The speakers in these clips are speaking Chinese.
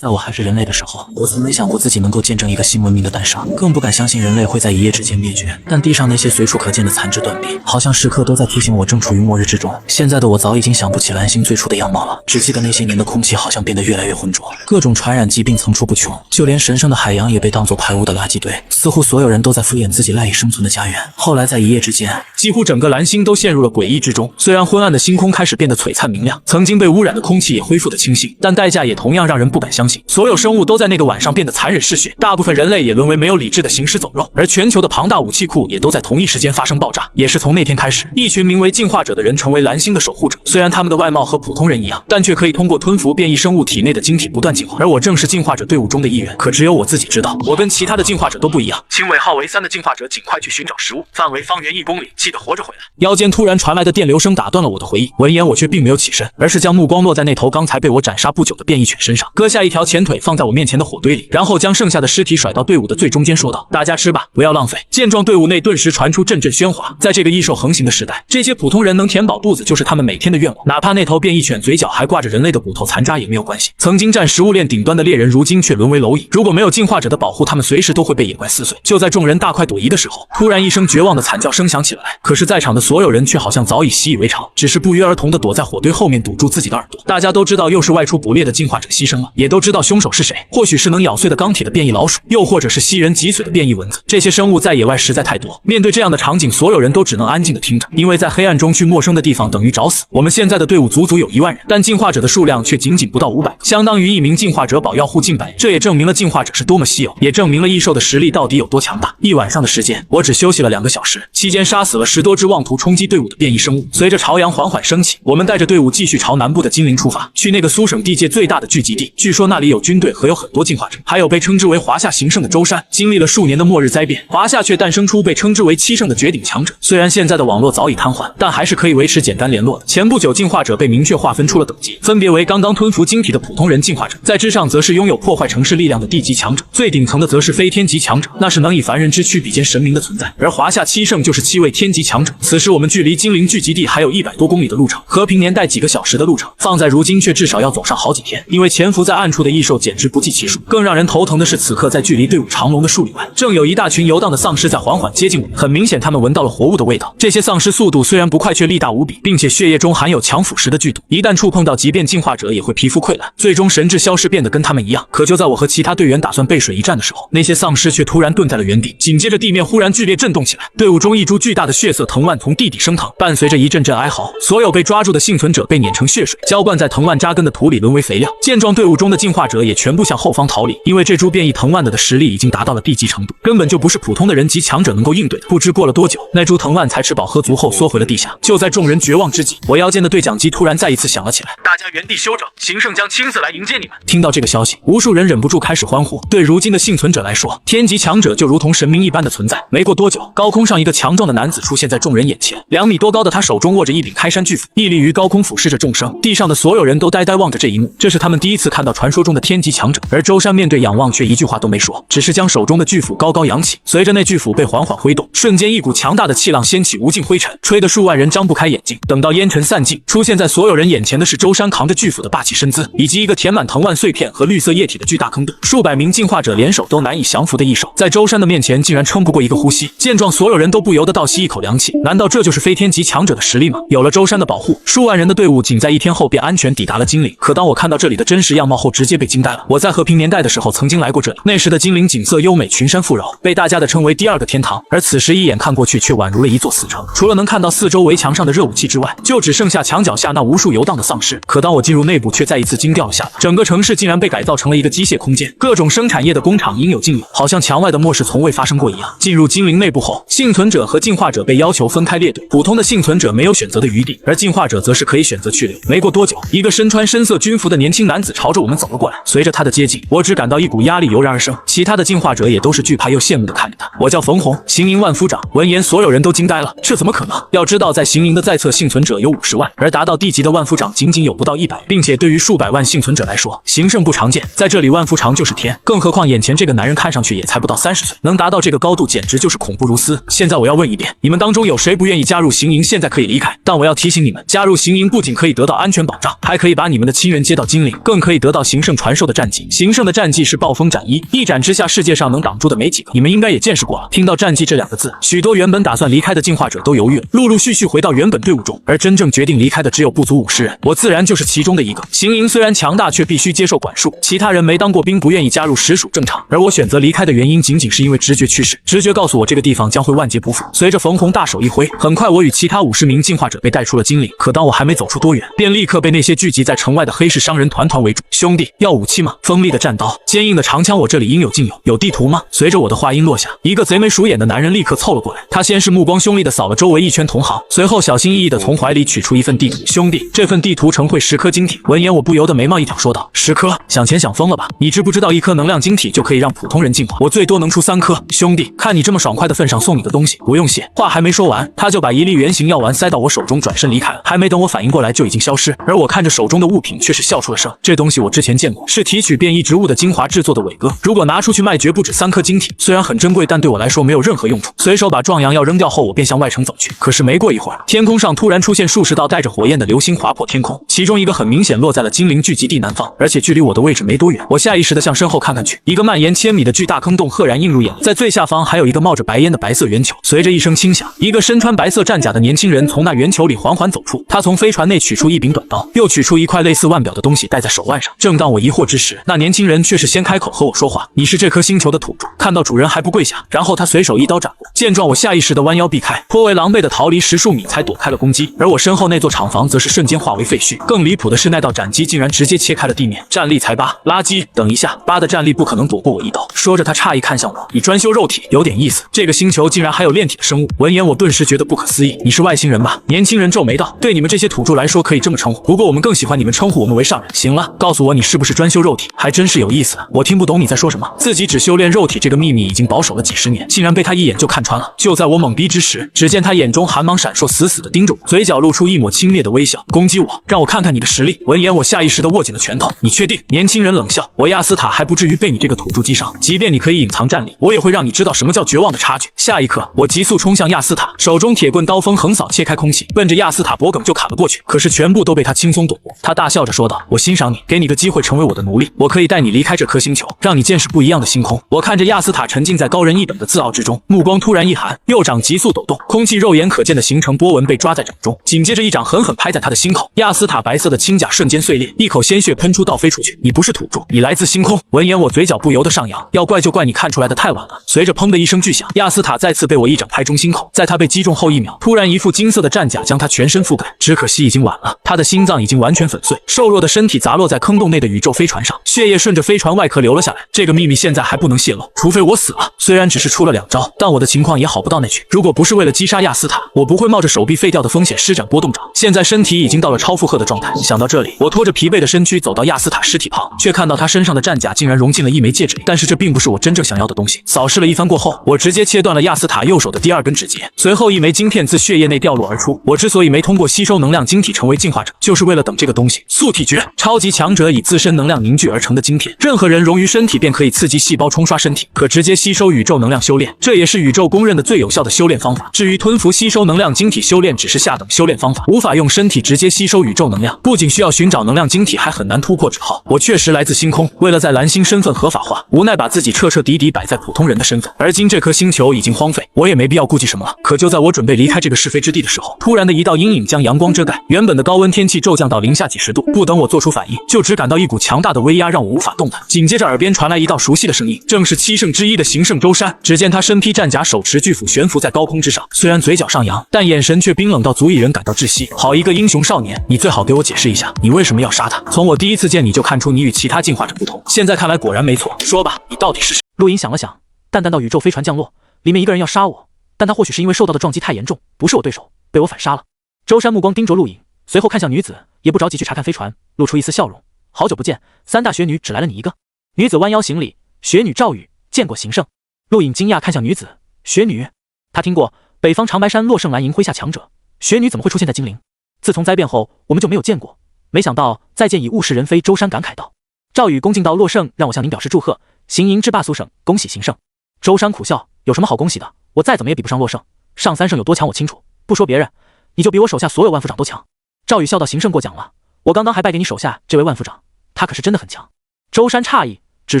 在我还是人类的时候，我从没想过自己能够见证一个新文明的诞生，更不敢相信人类会在一夜之间灭绝。但地上那些随处可见的残肢断臂，好像时刻都在提醒我正处于末日之中。现在的我早已经想不起蓝星最初的样貌了，只记得那些年的空气好像变得越来越浑浊，各种传染疾病层出不穷，就连神圣的海洋也被当作排污的垃圾堆。似乎所有人都在敷衍自己赖以生存的家园。后来在一夜之间，几乎整个蓝星都陷入了诡异之中。虽然昏暗的星空开始变得璀璨明亮，曾经被污染的空气也恢复得清新，但代价也同样让人不敢相信。所有生物都在那个晚上变得残忍嗜血，大部分人类也沦为没有理智的行尸走肉，而全球的庞大武器库也都在同一时间发生爆炸。也是从那天开始，一群名为进化者的人成为蓝星的守护者。虽然他们的外貌和普通人一样，但却可以通过吞服变异生物体内的晶体不断进化。而我正是进化者队伍中的一员，可只有我自己知道，我跟其他的进化者都不一样。请尾号为3的进化者尽快去寻找食物，范围方圆1公里，记得活着回来。腰间突然传来的电流声打断了我的回忆，闻言我却并没有起身，而是将目光落在那头刚才被我斩杀不久的变异犬身上，割下一条前腿放在我面前的火堆里，然后将剩下的尸体甩到队伍的最中间，说道：“大家吃吧，不要浪费。”见状，队伍内顿时传出阵阵喧哗。在这个异兽横行的时代，这些普通人能填饱肚子就是他们每天的愿望，哪怕那头变异犬嘴角还挂着人类的骨头残渣也没有关系。曾经占食物链顶端的猎人，如今却沦为蝼蚁。如果没有进化者的保护，他们随时都会被野怪撕碎。就在众人大快朵颐的时候，突然一声绝望的惨叫声响起来。可是在场的所有人却好像早已习以为常，只是不约而同地躲在火堆后面堵住自己的耳朵。大家都知道又是外出捕猎的进化者牺牲了，也都知道凶手是谁，或许是能咬碎的钢铁的变异老鼠，又或者是吸人脊髓的变异蚊子。这些生物在野外实在太多，面对这样的场景，所有人都只能安静地听着，因为在黑暗中去陌生的地方等于找死。我们现在的队伍足足有1万人，但进化者的数量却仅仅不到500，相当于1名进化者保要护近百。这也证明了进化者是多么稀有，也证明了异兽的实力到底有多强大。一晚上的时间，我只休息了2个小时，期间杀死了10多只妄图冲击队伍的变异生物。随着朝阳缓缓升起，我们带着队伍继续朝南部的精灵出发，去那个苏省地界最大的聚集地。据说那里有军队和有很多进化者，还有被称之为华夏行圣的舟山。经历了数年的末日灾变，华夏却诞生出被称之为7圣的绝顶强者。虽然现在的网络早已瘫痪，但还是可以维持简单联络的。前不久，进化者被明确划分出了等级，分别为刚刚吞服晶体的普通人进化者，在之上则是拥有破坏城市力量的地级强者，最顶层的则是非天级强者，那是能以凡人之躯比肩神明的存在。而华夏7圣就是7位天级强者。此时我们距离精灵聚集地还有100多公里的路程，和平年代几个小时的路程，放在如今却至少要走上好几天。因为潜伏在暗处的异兽简直不计其数。更让人头疼的是，此刻在距离队伍长龙的数里外，正有一大群游荡的丧尸在缓缓接近我们。很明显，他们闻到了活物的味道。这些丧尸速度虽然不快，却力大无比，并且血液中含有强腐蚀的剧毒，一旦触碰到，即便进化者也会皮肤溃烂，最终神智消失，变得跟他们一样。可就在我和其他队员打算背水一战的时候，那些丧尸却突然顿在了原地，紧接着地面忽然剧烈震动起来，队伍中一株巨大的血色藤蔓从地底升腾，伴随着一阵阵哀嚎，所有被抓住的幸存者被碾成血水，浇灌在藤蔓扎根的土里，沦为肥料。见状，队伍中的进化者也全部向后方逃离，因为这株变异藤蔓的实力已经达到了地级程度，根本就不是普通的人级强者能够应对的。不知过了多久，那株藤蔓才吃饱喝足后缩回了地下。就在众人绝望之际，我腰间的对讲机突然再一次响了起来：“大家原地休整，行圣将亲自来迎接你们。”听到这个消息，无数人忍不住开始欢呼。对如今的幸存者来说，天级强者就如同神明一般的存在。没过多久，高空上一个强壮的男子出现在众人眼前，2米多高的他手中握着一柄开山巨斧，屹立于高空，俯视着众生。地上的所有人都呆呆望着这一幕，这是他们第一次看到传说中的天级强者。而舟山面对仰望，却一句话都没说，只是将手中的巨斧高高扬起。随着那巨斧被缓缓挥动，瞬间一股强大的气浪掀起无尽灰尘，吹得数万人张不开眼睛。等到烟尘散尽，出现在所有人眼前的是舟山扛着巨斧的霸气身姿，以及一个填满藤蔓碎片和绿色液体的巨大坑洞。数百名进化者联手都难以降服的异兽，在舟山的面前竟然撑不过一个呼吸。见状，所有人都不由得倒吸一口凉气。难道这就是非天级强者的实力吗？有了舟山的保护，数万人的队伍仅在1天后便安全抵达了精灵。可当我看到这里的真实样貌后，直接被惊呆了。我在和平年代的时候曾经来过这里，那时的精灵景色优美，群山富饶，被大家的称为第2个天堂。而此时一眼看过去，却宛如了一座死城。除了能看到四周围墙上的热武器之外，就只剩下墙脚下那无数游荡的丧尸。可当我进入内部，却再一次惊掉了下来。整个城市竟然被改造成了一个机械空间，各种生产业的工厂应有尽有，好像墙外的末世从未发生过一样。进入精灵内部后，幸存者和进化者被要求分开列队，普通的幸存者没有选择的余地，而进化者则是可以选择去留。没过多久，一个身穿深色军服的年轻男子朝着我们走了过来。随着他的接近，我只感到一股压力油然而生，其他的进化者也都是惧怕又羡慕地看着他。我叫冯红，行营万夫长。闻言，所有人都惊呆了，这怎么可能？要知道，在行营的在册幸存者有50万，而达到地级的万夫长仅仅有不到100，并且对于数百万幸存者来说，行胜不常见。在这里，万夫长就是天，更何况眼前这个男人看上去也才不到30岁，能达到这个高度，简直就是恐怖如斯。现在我要问一遍，你们们当中有谁不愿意加入行营？现在可以离开，但我要提醒你们，加入行营不仅可以得到安全保障，还可以把你们的亲人接到精灵，更可以得到行圣传授的战技。行圣的战技是暴风斩一，一斩之下世界上能挡住的没几个，你们应该也见识过了。听到战技这两个字，许多原本打算离开的进化者都犹豫了，陆陆续续回到原本队伍中，而真正决定离开的只有不足50人，我自然就是其中的一个。行营虽然强大，却必须接受管束，其他人没当过兵，不愿意加入实属正常。而我选择离开的原因，仅仅是因为直觉驱使，直觉告诉我这个地方将会万劫不复。随着冯红大手一挥，很快我与其他50名进化者被带出了精灵。可当我还没走出多远，便立刻被那些聚集在城外的黑市商人团团围住。兄弟，要武器吗？锋利的战刀，坚硬的长枪，我这里应有尽有。有地图吗？随着我的话音落下，一个贼眉鼠眼的男人立刻凑了过来。他先是目光凶厉地扫了周围一圈同行，随后小心翼翼地从怀里取出一份地图。兄弟，这份地图呈会10颗晶体。闻言，我不由得眉毛一挑，说道：10颗？想钱想疯了吧？你知不知道1颗能量晶体就可以让普通人进化？我最多能出3颗。兄弟，看你这么爽快的份上，送你个东西，不用谢。话还没说完，他就把一粒圆形药丸塞到我手中，转身离开了。还没等我反应过来，就已经消失。而我看着手中的物品，却是笑出了声。这东西我之前见过，是提取变异植物的精华制作的伟哥，如果拿出去卖，绝不止3颗晶体。虽然很珍贵，但对我来说没有任何用处。随手把壮阳药扔掉后，我便向外城走去。可是没过一会儿，天空上突然出现数十道带着火焰的流星划破天空，其中一个很明显落在了精灵聚集地南方，而且距离我的位置没多远。我下意识地向身后看看去，一个蔓延千米的巨大坑洞赫然映入眼，在最下方还有一个冒着白烟的白色圆球。随着一声轻响，一个身穿白色战甲的年轻人从那圆球里缓缓走出。他从飞船内取出一柄短刀，又取出一块类似腕表的东西戴在手腕上。正当我疑惑之时，那年轻人却是先开口和我说话：“你是这颗星球的土著，看到主人还不跪下？”然后他随手一刀斩过。见状，我下意识地弯腰避开，颇为狼狈地逃离10数米才躲开了攻击。而我身后那座厂房则是瞬间化为废墟。更离谱的是，那道斩击竟然直接切开了地面，战力才8，垃圾！等一下，8的战力不可能躲过我一刀。说着，他诧异看向我：“你专修肉体，有点意思。这个星球竟然还有炼体的生物。”闻言，我顿时觉得不可思议：“你是外星人吧？”年轻人皱眉道：“对你们这些土著来说可以这么称呼，不过我们更喜欢你们称呼我们为上人。行了，告诉我你是不是专修肉体，还真是有意思。我听不懂你在说什么。自己只修炼肉体这个秘密已经保守了几10年，竟然被他一眼就看穿了。”就在我懵逼之时，只见他眼中寒芒闪烁，死死地盯着我，嘴角露出一抹轻蔑的微笑：“攻击我，让我看看你的实力。”闻言，我下意识地握紧了拳头。“你确定？”年轻人冷笑：“我亚斯塔还不至于被你这个土著击伤，即便你可以隐藏战力，我也会让你知道什么叫绝望的差距。”下一刻，我急速冲向亚斯塔，手中铁棍刀锋横扫，切开空气，奔着亚斯塔脖颈就砍了过去。可是全部都被他轻松躲过。他大笑着说道：“我欣赏你，给你个机会成为我的奴隶，我可以带你离开这颗星球，让你见识不一样的星空。”我看着亚斯塔沉浸在高人一等的自傲之中，目光突然一寒，右掌急速抖动，空气肉眼可见的形成波纹被抓在掌中，紧接着一掌狠狠拍在他的心口。亚斯塔白色的轻甲瞬间碎裂，一口鲜血喷出倒飞出去。“你不是土著，你来自星空。”闻言，我嘴角不由得上扬，要怪就怪你看出来的太晚了。随着砰的一声巨响，亚斯塔再次被我一掌拍中心口。在他被击中后1秒，突然一副金色的战甲将他全身覆盖，只可惜已经晚了，他的心脏已经完全粉碎，瘦弱的身体砸落在坑洞内的宇宙飞船上，血液顺着飞船外壳流了下来。这个秘密现在还不能泄露，除非我死了。虽然只是出了2招，但我的情况也好不到哪去。如果不是为了击杀亚斯塔，我不会冒着手臂废掉的风险施展波动掌。现在身体已经到了超负荷的状态。想到这里，我拖着疲惫的身躯走到亚斯塔尸体旁，却看到他身上的战甲竟然融进了一枚戒指里。但是这并不是我真正想要的东西。扫视了一番过后，我直接切断了亚斯塔右手的第2根指节，随后一枚晶片自血液内掉落而出。我之所以没通过吸收能量晶体成为进化者，就是为了等这个东西。素体诀，超级强者以自身能量凝聚而成的晶片，任何人融于身体便可以刺激细胞冲刷身体，可直接吸收宇宙能量修炼，这也是宇宙公认的最有效的修炼方法。至于吞服吸收能量晶体修炼，只是下等修炼方法，无法用身体直接吸收宇宙能量，不仅需要寻找能量晶体，还很难突破之号。我确实来自星空，为了在蓝星身份合法化，无奈把自己彻彻底底摆在普通人的身份。而今这颗星球已经荒废，我也没必要顾忌什么了。可就在我准备离开这个是非之地的时候，突然的一道阴影将阳光遮盖，原本的高温天气骤降到零下几十度。不等我做出反应，就只感到一股强大的威压让我无法动弹。紧接着耳边传来一道熟悉的声音，正是7圣之一的行圣周山。只见他身披战甲，手持巨斧悬浮在高空之上，虽然嘴角上扬，但眼神却冰冷到足以人感到窒息。好一个英雄少年，你最好给我解释一下，你为什么要杀他？从我第一次见你就看出你与其他进化者不同，现在看来果然没错。说吧，你到底是谁？陆隐想了想，淡淡到宇宙飞船降落，里面一个人要杀我，但他或许是因为受到的撞击太严重，不是我对手，被我反杀了。周山目光盯着陆隐，随后看向女子，也不着急去查看飞船，露出一丝笑容。好久不见，3大学女只来了你一个。女子弯腰行礼，学女赵宇，见过行圣。陆隐惊讶看向女子，学女？他听过北方长白山洛圣蓝营麾下强者，学女怎么会出现在精灵？自从灾变后，我们就没有见过，没想到再见已物是人非。周山感慨道。赵宇恭敬道：洛圣让我向您表示祝贺，行营之霸苏省，恭喜行圣。周山苦笑，有什么好恭喜的？我再怎么也比不上洛圣，上三圣有多强我清楚，不说别人，你就比我手下所有万夫长都强。赵宇笑道：行圣过奖了，我刚刚还拜给你手下这位万夫长，他可是真的很强。周山诧异，指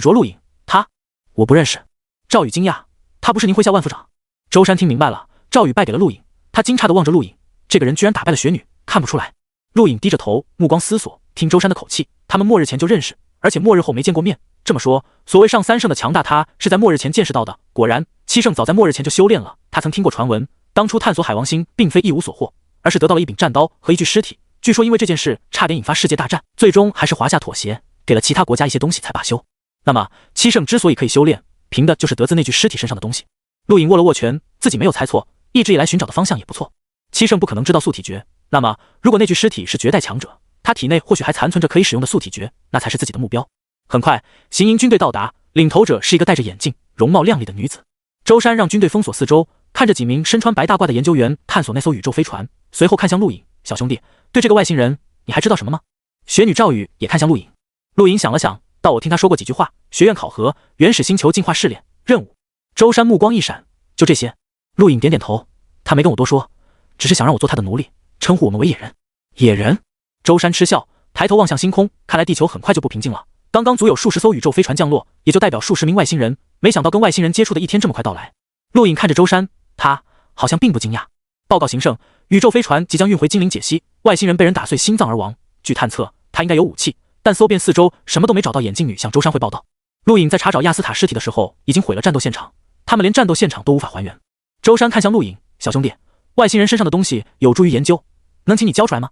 着陆颖，他我不认识。赵宇惊讶，他不是您麾下万夫长？周山听明白了，赵宇败给了陆颖，他惊诧地望着陆颖，这个人居然打败了雪女，看不出来。陆颖低着头，目光思索，听周山的口气，他们末日前就认识，而且末日后没见过面。这么说，所谓上三圣的强大，他是在末日前见识到的。果然，七圣早在末日前就修炼了。他曾听过传闻，当初探索海王星并非一无所获，而是得到了一柄战刀和一具尸体。据说因为这件事差点引发世界大战，最终还是华夏妥协，给了其他国家一些东西才罢休。那么七圣之所以可以修炼，凭的就是得自那具尸体身上的东西。陆颖握了握拳，自己没有猜错，一直以来寻找的方向也不错。七圣不可能知道素体诀，那么如果那具尸体是绝代强者，他体内或许还残存着可以使用的素体诀，那才是自己的目标。很快，行营军队到达，领头者是一个戴着眼镜、容貌靓丽的女子。周山让军队封锁四周，看着几名身穿白大褂的研究员探索那艘宇宙飞船，随后看向陆颖，小兄弟，对这个外星人你还知道什么吗？雪女赵宇也看向陆颖，陆颖想了想，道我听他说过几句话，学院考核、原始星球进化试炼、任务。周山目光一闪，就这些。陆颖点点头，他没跟我多说，只是想让我做他的奴隶，称呼我们为野人。野人？周山嗤笑，抬头望向星空，看来地球很快就不平静了。刚刚足有数十艘宇宙飞船降落，也就代表数十名外星人，没想到跟外星人接触的一天这么快到来。陆颖看着周山，他好像并不惊讶。报告行圣，宇宙飞船即将运回精灵解析，外星人被人打碎心脏而亡。据探测，他应该有武器，但搜遍四周，什么都没找到。眼镜女向周山汇报道。陆颖在查找亚斯塔尸体的时候，已经毁了战斗现场，他们连战斗现场都无法还原。周山看向陆颖，小兄弟，外星人身上的东西有助于研究，能请你交出来吗？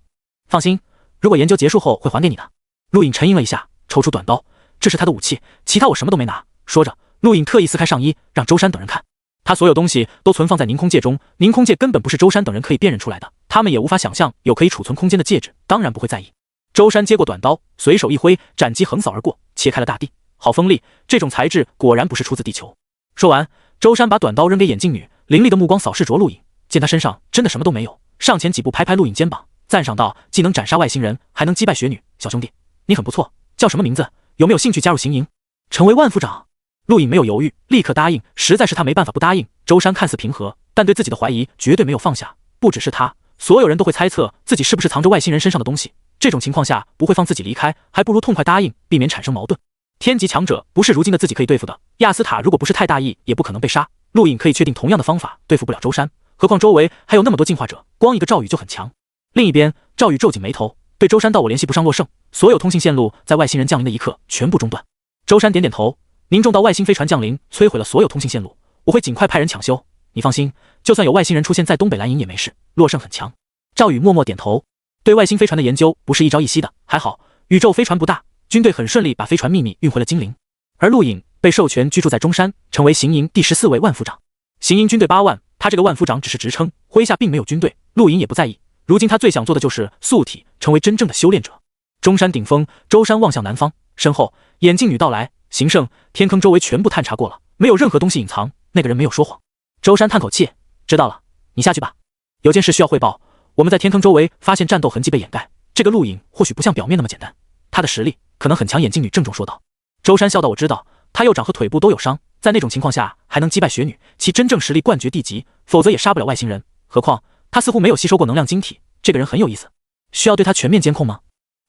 放心，如果研究结束后会还给你的。陆颖沉吟了一下，抽出短刀，这是他的武器，其他我什么都没拿。说着，陆颖特意撕开上衣，让周山等人看。他所有东西都存放在凝空界中，凝空界根本不是周山等人可以辨认出来的，他们也无法想象有可以储存空间的戒指，当然不会在意。周山接过短刀，随手一挥，斩击横扫而过，切开了大地。好锋利，这种材质果然不是出自地球。说完，周山把短刀扔给眼镜女，凌厉的目光扫视着陆颖，见他身上真的什么都没有，上前几步拍拍陆颖肩膀，赞赏道：既能斩杀外星人，还能击败雪女，小兄弟，你很不错，叫什么名字？有没有兴趣加入行营，成为万夫长？陆颖没有犹豫，立刻答应，实在是他没办法不答应。周山看似平和，但对自己的怀疑绝对没有放下。不只是他，所有人都会猜测自己是不是藏着外星人身上的东西。这种情况下不会放自己离开，还不如痛快答应，避免产生矛盾。天级强者不是如今的自己可以对付的。亚斯塔如果不是太大意，也不可能被杀。陆颖可以确定同样的方法对付不了周山，何况周围还有那么多进化者，光一个赵宇就很强。另一边，赵宇皱紧眉头，对周山道：我联系不上洛圣，所有通信线路在外星人降临的一刻全部中断。周山点点头，凝重到外星飞船降临，摧毁了所有通信线路，我会尽快派人抢修。你放心，就算有外星人出现在东北蓝营也没事，洛圣很强。赵宇默默点头，对外星飞船的研究不是一朝一夕的，还好宇宙飞船不大，军队很顺利把飞船秘密运回了精灵。而陆颖被授权居住在中山，成为行营第14位万夫长。行营军队8万，他这个万夫长只是职称，麾下并没有军队。陆颖也不在意，如今他最想做的就是素体，成为真正的修炼者。中山顶峰，周山望向南方，身后眼镜女到来，行圣，天坑周围全部探查过了，没有任何东西隐藏，那个人没有说谎。周山叹口气，知道了，你下去吧，有件事需要汇报。我们在天坑周围发现战斗痕迹被掩盖，这个陆颖或许不像表面那么简单，他的实力可能很强。眼镜女郑重说道。周山笑道：我知道，他右掌和腿部都有伤，在那种情况下还能击败雪女，其真正实力冠绝地级，否则也杀不了外星人。何况他似乎没有吸收过能量晶体，这个人很有意思，需要对他全面监控吗？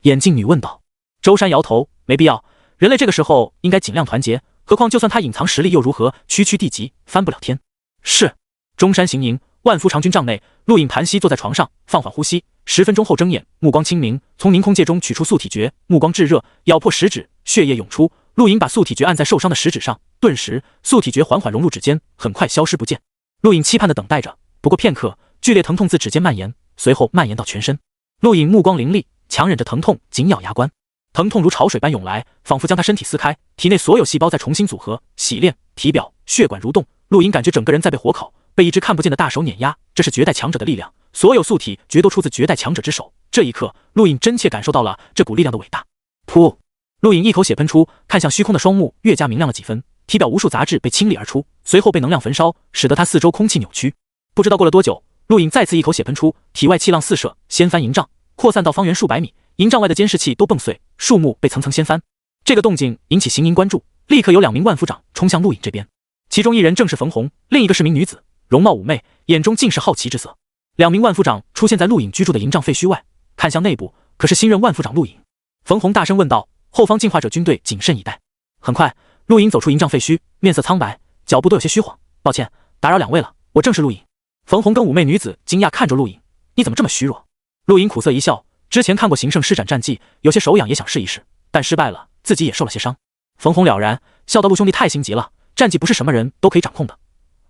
眼镜女问道。周山摇头，没必要，人类这个时候应该尽量团结，何况就算他隐藏实力又如何，区区地级翻不了天。是。中山行营万夫长军帐内，陆颖盘膝坐在床上，放缓呼吸，10分钟后睁眼，目光清明，从凝空界中取出素体诀，目光炙热，咬破食指，血液涌出。陆颖把素体诀按在受伤的食指上，顿时素体诀缓缓融入指尖，很快消失不见。陆颖期盼地等待着，不过片刻，剧烈疼痛自指尖蔓延，随后蔓延到全身。陆颖目光凌厉，强忍着疼痛，紧咬牙关。疼痛如潮水般涌来，仿佛将他身体撕开，体内所有细胞在重新组合、洗炼、体表、血管蠕动。陆颖感觉整个人在被火烤，被一只看不见的大手碾压，这是绝代强者的力量，所有素体绝都出自绝代强者之手。这一刻，陆颖真切感受到了这股力量的伟大。噗！陆颖一口血喷出，看向虚空的双目越加明亮了几分，体表无数杂质被清理而出，随后被能量焚烧，使得他四周空气扭曲。不知道过了多久，陆颖再次一口血喷出，体外气浪四射，掀翻营帐，扩散到方圆数百米，营帐外的监视器都蹦碎，树木被层层掀翻。这个动静引起行营关注，立刻有2名万夫长冲向陆颖这边，其中一人正是冯红，另一个是名女子。容貌妩媚，眼中尽是好奇之色。2名万夫长出现在陆颖居住的营帐废墟外，看向内部，可是新任万夫长陆颖。冯洪大声问道：“后方进化者军队谨慎以待。”很快，陆颖走出营帐废墟，面色苍白，脚步都有些虚晃。抱歉，打扰2位了，我正是陆颖。冯洪跟妩媚女子惊讶看着陆颖：“你怎么这么虚弱？”陆颖苦涩一笑，之前看过行胜施展战绩，有些手痒，也想试一试，但失败了，自己也受了些伤。冯洪了然，笑道：“陆兄弟太心急了，战绩不是什么人都可以掌控的，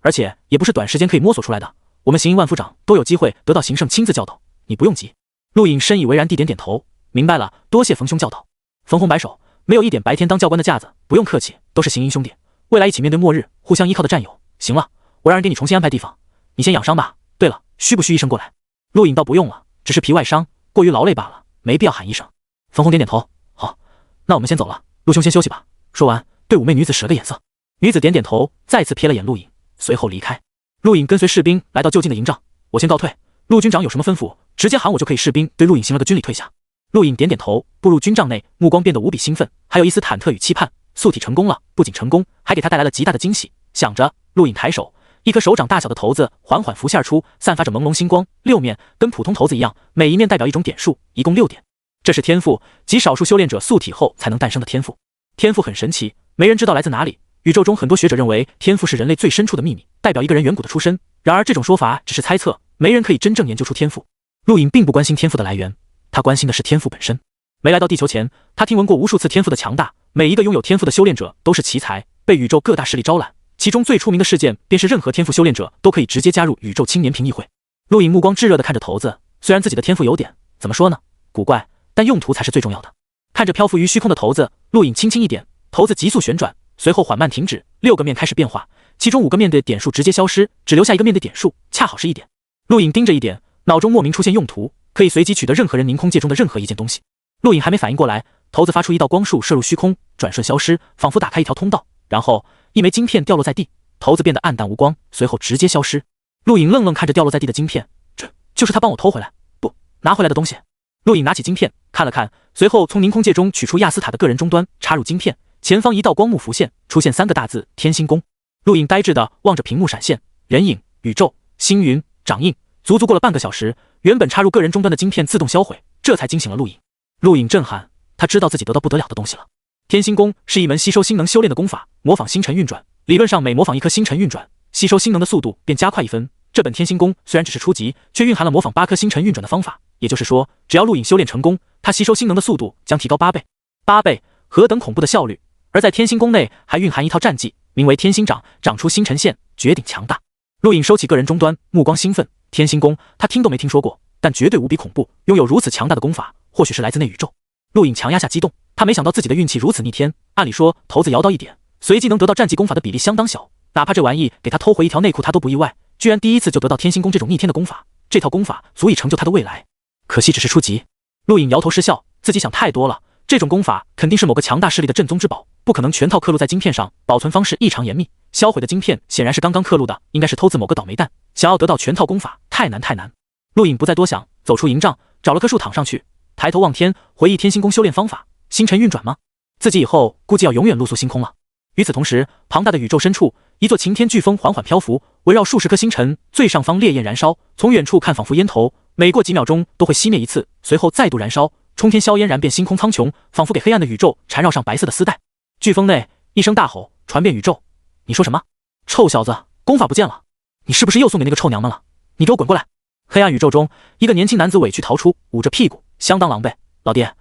而且也不是短时间可以摸索出来的。我们行营万夫长都有机会得到行胜亲自教导，你不用急。”陆颖深以为然地点点头，明白了，多谢冯兄教导。冯洪摆手，没有一点白天当教官的架子，不用客气，都是行营兄弟，未来一起面对末日，互相依靠的战友。行了，我让人给你重新安排地方，你先养伤吧。对了，需不需医生过来？陆颖道：“不用了，只是皮外伤，过于劳累罢了，没必要喊医生。”冯洪点点头，好，那我们先走了，陆兄先休息吧。说完，对妩媚女子使了个眼色，女子点点头，再次瞥了眼陆颖，随后离开。陆颖跟随士兵来到就近的营帐，我先告退，陆军长有什么吩咐，直接喊我就可以。士兵对陆颖行了个军礼退下。陆颖点点头，步入军帐内，目光变得无比兴奋，还有一丝忐忑与期盼。素体成功了，不仅成功，还给他带来了极大的惊喜。想着，陆颖抬手，一颗手掌大小的骰子缓缓浮现而出，散发着朦胧星光，6面跟普通骰子一样，每一面代表一种点数，一共6点。这是天赋，极少数修炼者素体后才能诞生的天赋。天赋很神奇，没人知道来自哪里。宇宙中很多学者认为天赋是人类最深处的秘密，代表一个人远古的出身。然而这种说法只是猜测，没人可以真正研究出天赋。陆颖并不关心天赋的来源，他关心的是天赋本身。没来到地球前，他听闻过无数次天赋的强大，每一个拥有天赋的修炼者都是奇才，被宇宙各大势力招揽。其中最出名的事件便是任何天赋修炼者都可以直接加入宇宙青年评议会。陆颖目光炙热地看着骰子，虽然自己的天赋有点怎么说呢，古怪，但用途才是最重要的。看着漂浮于虚空的骰子，陆颖轻轻一点，骰子急速旋转，随后缓慢停止，6个面开始变化，其中5个面的点数直接消失，只留下1个面的点数，恰好是1点。陆颖盯着1点，脑中莫名出现用途，可以随即取得任何人凝空界中的任何一件东西。陆颖还没反应过来，骰子发出一道光束射入虚空，转瞬消失，仿佛打开一条通道，然后一枚晶片掉落在地，骰子变得暗淡无光，随后直接消失。陆颖愣愣看着掉落在地的晶片，这就是他帮我偷回来不拿回来的东西。陆颖拿起晶片看了看，随后从凝空界中取出亚斯塔的个人终端，插入晶片，前方一道光幕浮现，出现3个大字：天星宫。陆颖呆滞地望着屏幕闪现人影、宇宙、星云、掌印，足足过了半个小时，原本插入个人终端的晶片自动销毁，这才惊醒了陆颖。陆颖震撼，他知道自己得到不得了的东西了。天星功是一门吸收星能修炼的功法，模仿星辰运转，理论上每模仿一颗星辰运转，吸收星能的速度便加快1分。这本天星功虽然只是初级，却蕴含了模仿8颗星辰运转的方法，也就是说，只要陆颖修炼成功，他吸收星能的速度将提高8倍。8倍，何等恐怖的效率！而在天星功内还蕴含一套战技，名为天星掌，长出星辰线，绝顶强大。陆颖收起个人终端，目光兴奋。天星功他听都没听说过，但绝对无比恐怖，拥有如此强大的功法，或许是来自内宇宙。陆颖强压下激动，他没想到自己的运气如此逆天。按理说，骰子摇到1点，随即能得到战技功法的比例相当小，哪怕这玩意给他偷回一条内裤，他都不意外。居然第一次就得到天星功这种逆天的功法，这套功法足以成就他的未来。可惜只是初级。陆颖摇头失笑，自己想太多了。这种功法肯定是某个强大势力的镇宗之宝，不可能全套刻录在晶片上，保存方式异常严密。销毁的晶片显然是刚刚刻录的，应该是偷自某个倒霉蛋。想要得到全套功法，太难太难。陆颖不再多想，走出营帐，找了棵树躺上去，抬头望天，回忆天星功修炼方法：星辰运转吗？自己以后估计要永远露宿星空了。与此同时，庞大的宇宙深处，一座擎天飓风缓缓漂浮，围绕数十颗星辰，最上方烈焰燃烧，从远处看仿佛烟头，每过几秒钟都会熄灭一次，随后再度燃烧，冲天硝烟燃遍星空苍穹，仿佛给黑暗的宇宙缠绕上白色的丝带。飓风内一声大吼，传遍宇宙：你说什么？臭小子，功法不见了！你是不是又送给那个臭娘们了？你给我滚过来！黑暗宇宙中，一个年轻男子委屈逃出，捂着屁股，相当狼狈。老爹，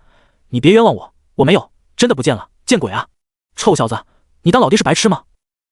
你别冤枉我，我没有，真的不见了，见鬼啊！臭小子，你当老爹是白痴吗？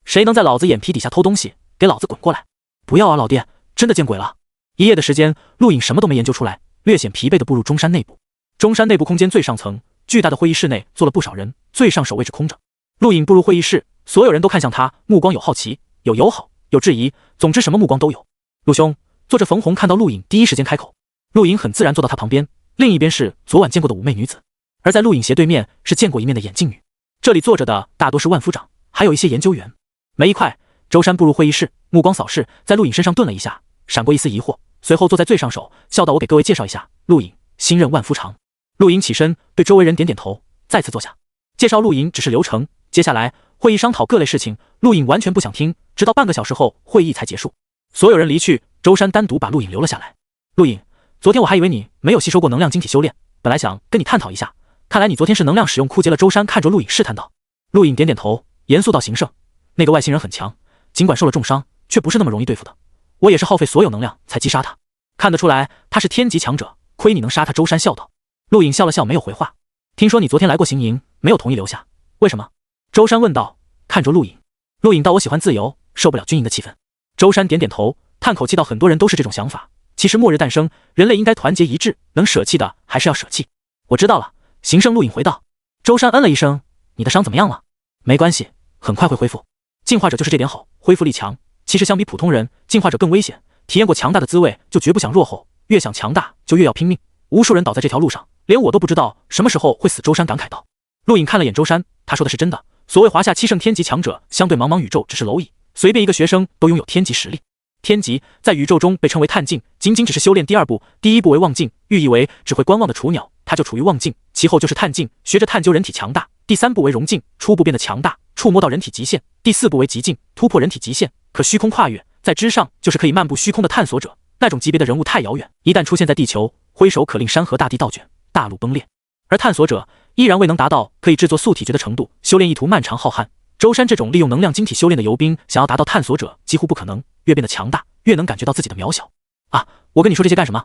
谁能在老子眼皮底下偷东西，给老子滚过来！不要啊，老爹，真的见鬼了！一夜的时间，陆颖什么都没研究出来，略显疲惫地步入中山内部。中山内部空间最上层，巨大的会议室内坐了不少人，最上首位置空着。陆颖步入会议室，所有人都看向他，目光有好奇，有友好，有质疑，总之什么目光都有。陆兄，坐着冯红看到陆颖第一时间开口。陆颖很自然坐到他旁边，另一边是昨晚见过的妩媚女子，而在陆颖斜对面是见过一面的眼镜女。这里坐着的大多是万夫长，还有一些研究员。没一块，周山步入会议室，目光扫视，在陆颖身上顿了一下，闪过一丝疑惑，随后坐在最上首，笑道：我给各位介绍一下，陆颖，新任万夫长。陆颖起身对周围人点点头，再次坐下。介绍陆颖只是流程，接下来会议商讨各类事情，陆颖完全不想听，直到半个小时后会议才结束。所有人离去，周山单独把陆颖留了下来。陆颖，昨天我还以为你没有吸收过能量晶体修炼，本来想跟你探讨一下，看来你昨天是能量使用枯竭了。周山看着陆颖试探道。陆颖点点头，严肃道：行胜，那个外星人很强，尽管受了重伤，却不是那么容易对付的。我也是耗费所有能量才击杀他，看得出来他是天级强者，亏你能杀他。周山笑道。陆颖笑了笑，没有回话。听说你昨天来过行营，没有同意留下，为什么？周山问道，看着陆颖。陆颖道：我喜欢自由，受不了军营的气氛。周山点点头，叹口气道：很多人都是这种想法，其实末日诞生，人类应该团结一致，能舍弃的还是要舍弃。我知道了。行胜。陆颖回道。周山嗯了一声，你的伤怎么样了？没关系，很快会恢复。进化者就是这点好，恢复力强。其实相比普通人，进化者更危险，体验过强大的滋味就绝不想落后，越想强大就越要拼命。无数人倒在这条路上，连我都不知道什么时候会死。周山感慨道。陆颖看了眼周山，他说的是真的，所谓华夏7圣天级强者，相对茫茫宇宙只是蝼蚁，随便一个学生都拥有天级实力。天级在宇宙中被称为探境，仅仅只是修炼第二步，第一步为望境，寓意为只会观望的雏鸟，它就处于望境，其后就是探境，学着探究人体强大，第三步为融境，初步变得强大，触摸到人体极限，第四步为极境，突破人体极限，可虚空跨越，在之上就是可以漫步虚空的探索者。那种级别的人物太遥远，一旦出现在地球，挥手可令山河大地倒卷，大陆崩裂。而探索者依然未能达到可以制作素体诀的程度，修炼意图漫长浩瀚。周山这种利用能量晶体修炼的游兵，想要达到探索者几乎不可能，越变得强大，越能感觉到自己的渺小。啊，我跟你说这些干什么？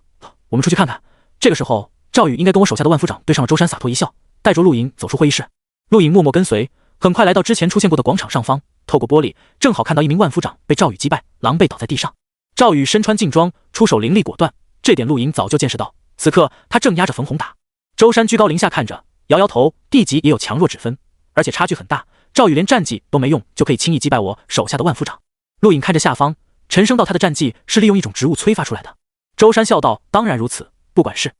我们出去看看。这个时候，赵宇应该跟我手下的万夫长对上了。周山洒脱一笑，带着陆颖走出会议室。陆颖默默跟随，很快来到之前出现过的广场上方，透过玻璃正好看到一名万夫长被赵宇击败，狼狈倒在地上。赵宇身穿劲装，出手凌厉果断，这点陆颖早就见识到。此刻他正压着冯红打。周山居高临下看着，摇摇头，地级也有强弱之分，而且差距很大。赵宇连战技都没用，就可以轻易击败我手下的万夫长。陆颖看着下方，沉声道：他的战技是利用一种植物催发出来的。周山笑道：当然如此，不管是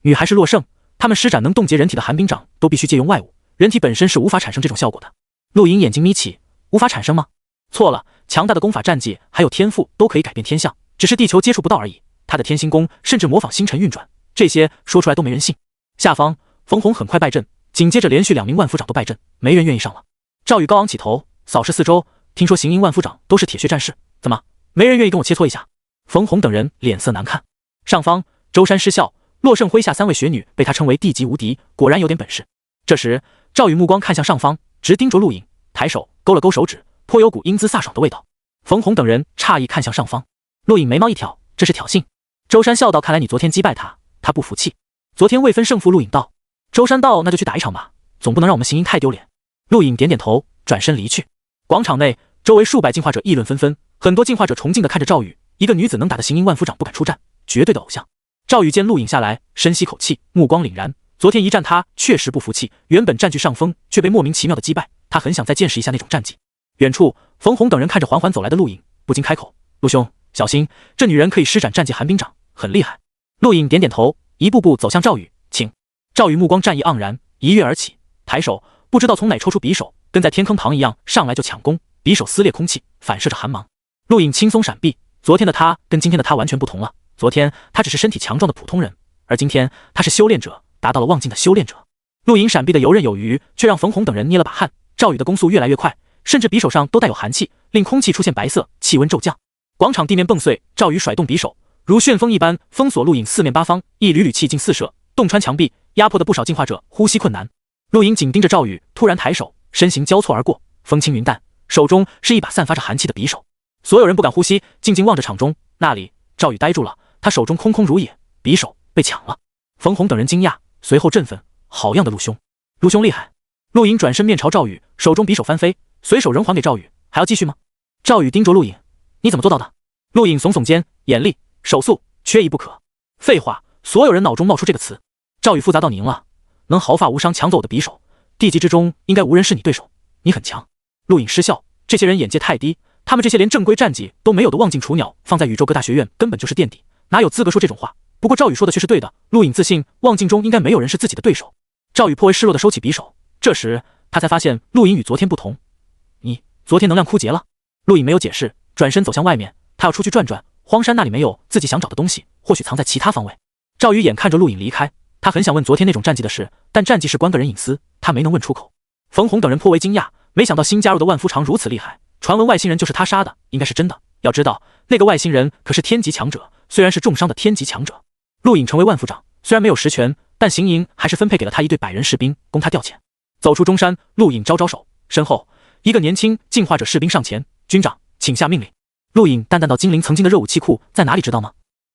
女还是洛圣，他们施展能冻结人体的寒冰掌，都必须借用外物，人体本身是无法产生这种效果的。陆颖眼睛眯起，无法产生吗？错了，强大的功法战技还有天赋都可以改变天象，只是地球接触不到而已。他的天星功甚至模仿星辰运转，这些说出来都没人信。下方冯红很快败阵，紧接着连续2名万夫长都败阵，没人愿意上了。赵宇高昂起头，扫视四周，听说行营万夫长都是铁血战士，怎么没人愿意跟我切磋一下？冯红等人脸色难看。上方周山失笑，洛圣麾下3位雪女被他称为地级无敌，果然有点本事。这时赵宇目光看向上方，直盯着陆颖，抬手勾了勾手指，颇有股英姿飒爽的味道。冯红等人诧异看向上方，陆颖眉毛一挑，这是挑衅。周山笑道：看来你昨天击败他，他不服气。昨天未分胜负。陆颖道。周山道：那就去打一场吧，总不能让我们行营太丢脸。陆颖点点头，转身离去。广场内，周围数百进化者议论纷纷，很多进化者崇敬地看着赵宇，一个女子能打的行营万夫长不敢出战，绝对的偶像。赵宇见陆颖下来，深吸口气，目光凛然。昨天一战他确实不服气，原本占据上风，却被莫名其妙的击败，他很想再见识一下那种战绩。远处，冯红等人看着缓缓走来的陆颖，不禁开口：陆兄，小心，这女人可以施展战技寒冰掌，很厉害。陆颖点点头，一步步走向赵宇，请。赵宇目光战意盎然，一跃而起，抬手不知道从哪抽出匕首，跟在天坑旁一样上来就抢攻，匕首撕裂空气，反射着寒芒。陆颖轻松闪避。昨天的他跟今天的他完全不同了，昨天他只是身体强壮的普通人，而今天他是修炼者，达到了望境的修炼者。陆颖闪避的游刃有余，却让冯红等人捏了把汗。赵宇的攻速越来越快，甚至匕首上都带有寒气，令空气出现白色，气温骤降。广场地面蹦碎，赵宇甩动匕首，如旋风一般封锁陆颖四面八方，一缕缕气劲四射，洞穿墙壁，压迫的不少进化者呼吸困难。陆颖紧盯着赵宇，突然抬手，身形交错而过，风轻云淡，手中是一把散发着寒气的匕首。所有人不敢呼吸，静静望着场中。那里，赵宇呆住了，他手中空空如也，匕首被抢了。冯红等人惊讶，随后振奋，好样的陆兄，陆兄厉害。陆颖转身面朝赵宇，手中匕首翻飞，随手仍还给赵宇，还要继续吗？赵宇盯着陆颖，你怎么做到的？陆颖耸耸肩，眼力、手速缺一不可。废话，所有人脑中冒出这个词。赵宇复杂到您了，能毫发无伤抢走我的匕首，地级之中应该无人是你对手，你很强。陆颖失笑，这些人眼界太低，他们这些连正规战绩都没有的望境雏鸟，放在宇宙各大学院根本就是垫底，哪有资格说这种话？不过赵宇说的却是对的，陆颖自信望境中应该没有人是自己的对手。赵宇颇为失落地收起匕首，这时他才发现陆颖与昨天不同。你昨天能量枯竭了？陆颖没有解释，转身走向外面，他要出去转转，荒山那里没有自己想找的东西，或许藏在其他方位。赵宇眼看着陆颖离开，他很想问昨天那种战绩的事，但战绩是关个人隐私，他没能问出口。冯红等人颇为惊讶，没想到新加入的万夫长如此厉害，传闻外星人就是他杀的，应该是真的，要知道，那个外星人可是天级强者，虽然是重伤的天级强者。陆颖成为万夫长，虽然没有实权，但行营还是分配给了他一队100人士兵，供他调遣。走出中山，陆颖招招手，身后一个年轻进化者士兵上前：“军长，请下命令。”陆颖淡淡道：“精灵曾经的热武器库在哪里，知道吗？”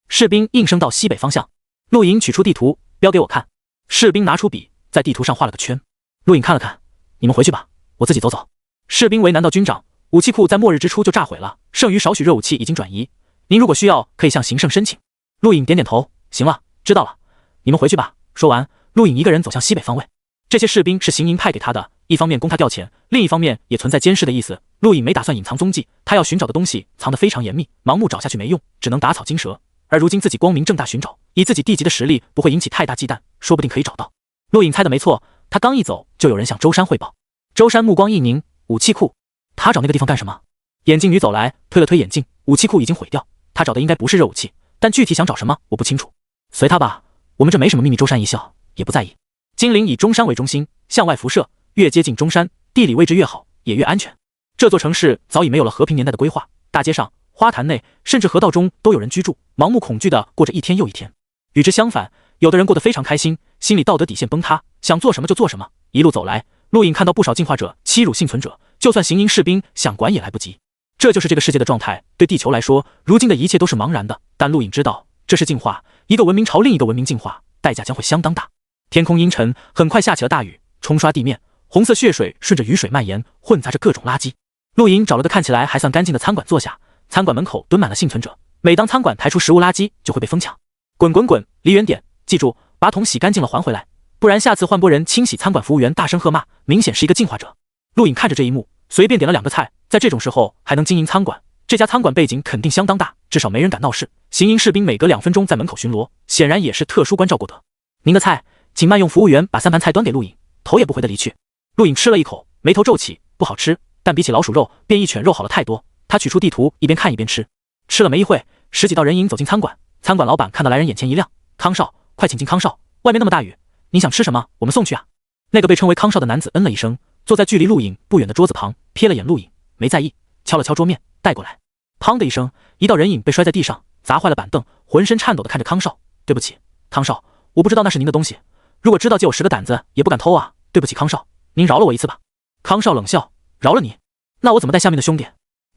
士兵应声道：“西北方向。”陆颖取出地图，标给我看。士兵拿出笔，在地图上画了个圈。陆颖看了看：“你们回去吧，我自己走走。”士兵为难道：“军长，武器库在末日之初就炸毁了，剩余少许热武器已经转移，您如果需要，可以向行胜申请。”陆颖点点头：“行了，知道了，你们回去吧。”说完，陆颖一个人走向西北方位。这些士兵是行营派给他的，一方面供他调遣，另一方面也存在监视的意思。陆颖没打算隐藏踪迹，他要寻找的东西藏得非常严密，盲目找下去没用，只能打草惊蛇。而如今自己光明正大寻找，以自己地级的实力，不会引起太大忌惮，说不定可以找到。陆颖猜的没错，他刚一走，就有人向周山汇报。周山目光一凝，武器库，他找那个地方干什么？眼镜女走来，推了推眼镜，武器库已经毁掉，他找的应该不是热武器，但具体想找什么我不清楚。随他吧，我们这没什么秘密。周山一笑，也不在意。精灵以中山为中心，向外辐射，越接近中山，地理位置越好，也越安全。这座城市早已没有了和平年代的规划，大街上、花坛内，甚至河道中都有人居住，盲目恐惧地过着一天又一天。与之相反，有的人过得非常开心，心里道德底线崩塌，想做什么就做什么。一路走来，陆颖看到不少进化者欺辱幸存者，就算行营士兵想管也来不及。这就是这个世界的状态。对地球来说，如今的一切都是茫然的，但陆颖知道，这是进化，一个文明朝另一个文明进化，代价将会相当大。天空阴沉，很快下起了大雨，冲刷地面，红色血水顺着雨水蔓延，混杂着各种垃圾。陆颖找了个看起来还算干净的餐馆坐下，餐馆门口蹲满了幸存者，每当餐馆抬出食物垃圾，就会被疯抢。滚滚滚，离远点，记住，把桶洗干净了还回来，不然下次换拨人清洗餐馆。服务员大声喝骂，明显是一个进化者。陆颖看着这一幕，随便点了2个菜，在这种时候还能经营餐馆，这家餐馆背景肯定相当大，至少没人敢闹事。行营士兵每隔2分钟在门口巡逻，显然也是特殊关照过的。您的菜，请慢用。服务员把3盘菜端给陆颖，头也不回的离去。陆颖吃了一口，眉头皱起，不好吃，但比起老鼠肉、变异犬肉好了太多。他取出地图，一边看一边吃。吃了没一会，10几道人影走进餐馆。餐馆老板看到来人，眼前一亮：“康少，快请进。康少，外面那么大雨，你想吃什么？我们送去啊。”那个被称为康少的男子嗯了一声，坐在距离陆颖不远的桌子旁，瞥了眼陆颖，没在意，敲了敲桌面，带过来。砰的一声，一道人影被摔在地上，砸坏了板凳，浑身颤抖的看着康少：“对不起，康少，我不知道那是您的东西，如果知道借我10个胆子也不敢偷啊，对不起康少，您饶了我一次吧。”康少冷笑：“饶了你？那我怎么带下面的兄弟？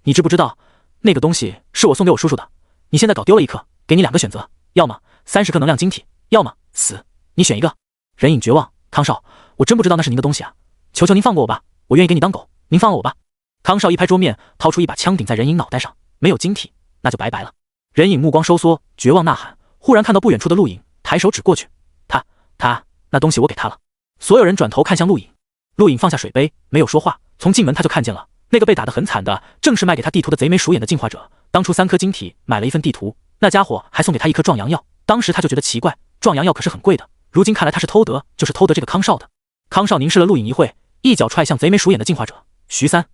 你知不知道，那个东西是我送给我叔叔的，你现在搞丢了1颗，给你2个选择，要么30颗能量晶体，要么死，你选一个。”人影绝望：“康少，我真不知道那是您的东西啊，求求您放过我吧，我愿意给你当狗，您放了我吧。”康少一拍桌面，掏出一把枪顶在人影脑袋上，没有晶体，那就拜拜了。人影目光收缩，绝望呐喊，忽然看到不远处的陆颖，抬手指过去：“他，那东西我给他了。”所有人转头看向陆颖，陆颖放下水杯，没有说话。从进门他就看见了，那个被打得很惨的，正是卖给他地图的贼眉鼠眼的进化者。当初3颗晶体买了一份地图，那家伙还送给他1颗壮阳药。当时他就觉得奇怪，壮阳药可是很贵的，如今看来他是偷得，就是偷得这个康少的。康少凝视了陆颖一会，一脚踹向贼眉鼠眼的进化者：“徐三，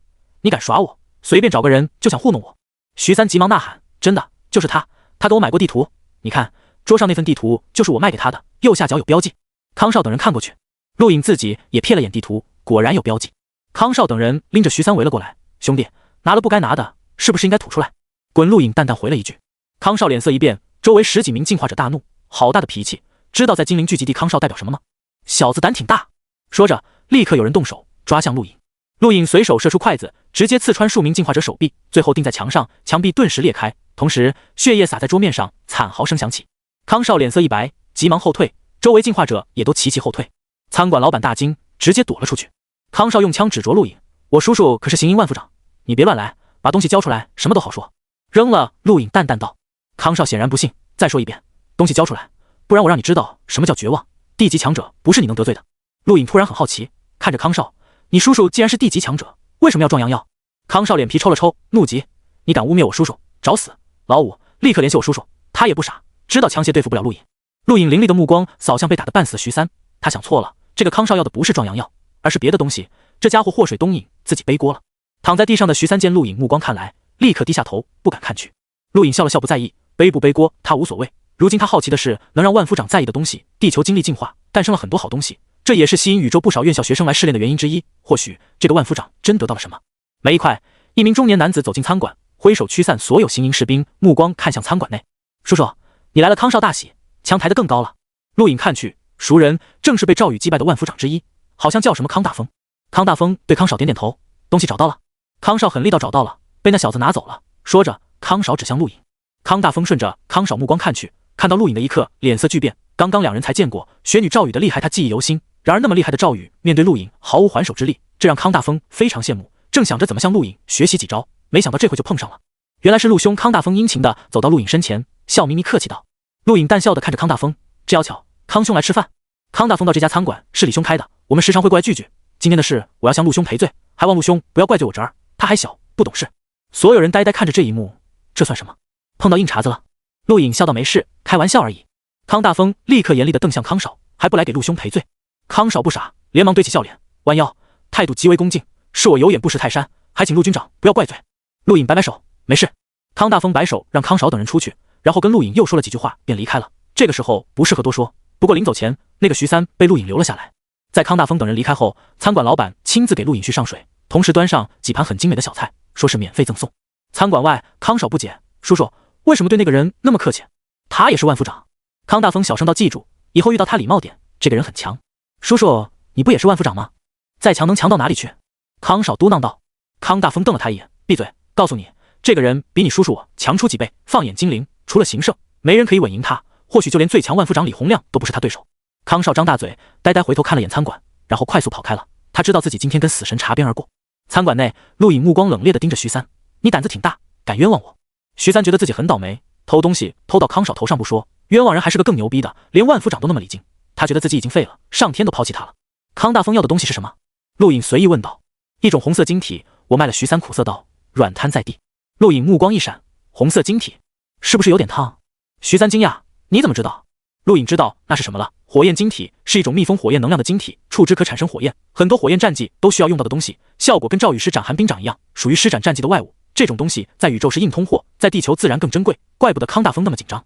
你敢耍我？随便找个人就想糊弄我？”徐三急忙呐喊：“真的，就是他给我买过地图，你看桌上那份地图就是我卖给他的，右下角有标记。”康少等人看过去，陆颖自己也瞥了眼地图，果然有标记。康少等人拎着徐三围了过来：“兄弟，拿了不该拿的，是不是应该吐出来？”滚！陆颖淡淡回了一句。康少脸色一变，周围10几名进化者大怒，好大的脾气，知道在精灵聚集地康少代表什么吗？小子胆挺大。说着，立刻有人动手抓向陆颖。陆颖随手射出筷子，直接刺穿数名进化者手臂，最后钉在墙上，墙壁顿时裂开，同时血液洒在桌面上，惨嚎声响起。康少脸色一白，急忙后退，周围进化者也都齐齐后退。餐馆老板大惊，直接躲了出去。康少用枪指着陆颖：“我叔叔可是行营万夫长，你别乱来，把东西交出来，什么都好说。”扔了。陆颖淡淡道。康少显然不信，再说一遍：“东西交出来，不然我让你知道什么叫绝望。地级强者不是你能得罪的。”陆颖突然很好奇，看着康少：“你叔叔既然是地级强者，为什么要壮阳药？”康少脸皮抽了抽，怒极：“你敢污蔑我叔叔，找死！老五，立刻联系我叔叔，他也不傻，知道枪械对付不了陆颖。”陆颖凌厉的目光扫向被打得半死的徐三，他想错了，这个康少要的不是壮阳药，而是别的东西。这家伙祸水东引，自己背锅了。躺在地上的徐三见陆颖目光看来，立刻低下头，不敢看去。陆颖笑了笑，不在意，背不背锅他无所谓。如今他好奇的是能让万夫长在意的东西。地球经历进化，诞生了很多好东西，这也是吸引宇宙不少院校学生来试炼的原因之一。或许这个万夫长真得到了什么。没一块，一名中年男子走进餐馆，挥手驱散所有行营士兵，目光看向餐馆内。叔叔，你来了！康少大喜，枪抬得更高了。陆颖看去，熟人正是被赵宇击败的万夫长之一，好像叫什么康大风。康大风对康少点点头，东西找到了。康少很力道找到了，被那小子拿走了。说着，康少指向陆颖。康大风顺着康少目光看去，看到陆颖的一刻，脸色巨变。刚刚两人才见过，雪女赵宇的厉害他记忆犹新。然而那么厉害的赵宇，面对陆颖毫无还手之力，这让康大风非常羡慕。正想着怎么向陆颖学习几招，没想到这回就碰上了。原来是陆兄康大风殷勤地走到陆颖身前，笑眯眯客气道。陆颖淡笑地看着康大风，这要巧，康兄来吃饭。康大风到这家餐馆是李兄开的，我们时常会过来聚聚。今天的事我要向陆兄赔罪，还望陆兄不要怪罪我侄儿，他还小不懂事。所有人呆呆看着这一幕，这算什么？碰到硬茬子了。陆颖笑道没事，开玩笑而已。康大风立刻严厉地瞪向康少，还不来给陆兄赔罪？康少不傻，连忙堆起笑脸，弯腰，态度极为恭敬，是我有眼不识泰山，还请陆军长不要怪罪。陆颖摆摆手，没事。康大风摆手让康少等人出去，然后跟陆颖又说了几句话便离开了。这个时候不适合多说，不过临走前那个徐三被陆颖留了下来。在康大风等人离开后，餐馆老板亲自给陆颖去上水，同时端上几盘很精美的小菜，说是免费赠送。餐馆外，康少不解，叔叔为什么对那个人那么客气？他也是万夫长。康大风小声道，记住以后遇到他礼貌点，这个人很强。叔叔你不也是万夫长吗？再强能强到哪里去？康少嘟囔道。康大风瞪了他一眼，闭嘴，告诉你，这个人比你叔叔我强出几倍。放眼金陵，除了邢胜，没人可以稳赢他，或许就连最强万夫长李洪亮都不是他对手。康少张大嘴，呆呆回头看了眼餐馆，然后快速跑开了。他知道自己今天跟死神擦边而过。餐馆内，陆颖目光冷冽地盯着徐三，你胆子挺大，敢冤枉我。徐三觉得自己很倒霉，偷东西偷到康少头上不说，冤枉人还是个更牛逼的，连万夫长都那么礼敬。他觉得自己已经废了，上天都抛弃他了。康大风要的东西是什么？陆颖随意问道。一种红色晶体，我卖了。徐三苦涩道，软瘫在地。陆颖目光一闪，红色晶体，是不是有点烫？徐三惊讶，你怎么知道？陆颖知道那是什么了，火焰晶体是一种密封火焰能量的晶体，触之可产生火焰，很多火焰战技都需要用到的东西，效果跟赵宇施展寒冰掌一样，属于施展战技的外物。这种东西在宇宙是硬通货，在地球自然更珍贵，怪不得康大风那么紧张。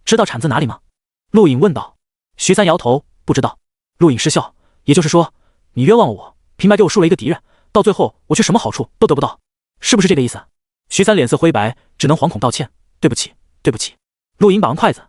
知道产自哪里吗？陆颖问道。徐三摇头，不知道。陆颖失笑，也就是说，你冤枉了我，平白给我树了一个敌人，到最后我却什么好处都得不到，是不是这个意思？徐三脸色灰白，只能惶恐道歉，对不起，对不起。陆颖把玩筷子，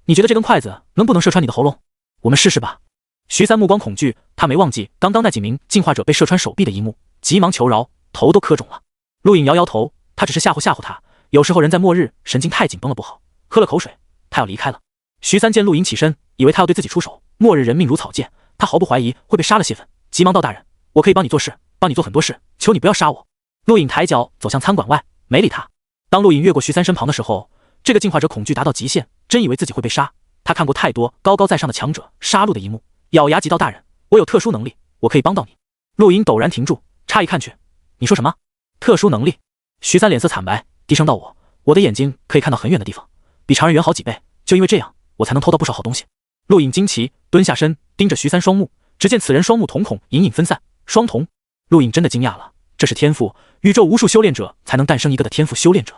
你觉得这根筷子能不能射穿你的喉咙？我们试试吧。徐三目光恐惧，他没忘记刚刚那几名进化者被射穿手臂的一幕，急忙求饶，头都磕肿了。陆颖摇摇头，他只是吓唬吓唬他，有时候人在末日神经太紧绷了不好。喝了口水，他要离开了。徐三见陆颖起身，以为他要对自己出手，末日人命如草芥，他毫不怀疑会被杀了泄愤，急忙道，大人，我可以帮你做事，帮你做很多事，求你不要杀我。陆颖抬脚走向餐馆外，没理他。当陆颖越过徐三身旁的时候，这个进化者恐惧达到极限，真以为自己会被杀。他看过太多高高在上的强者杀戮的一幕，咬牙急道，大人，我有特殊能力，我可以帮到你。陆颖陡然停住，诧异看去，你说什么？特殊能力？徐三脸色惨白，低声道，我的眼睛可以看到很远的地方，比常人远好几倍，就因为这样，我才能偷到不少好东西。陆颖惊奇，蹲下身盯着徐三双目，只见此人双目瞳孔隐隐分散，双瞳。陆颖真的惊讶了，这是天赋，宇宙无数修炼者才能诞生一个的天赋修炼者。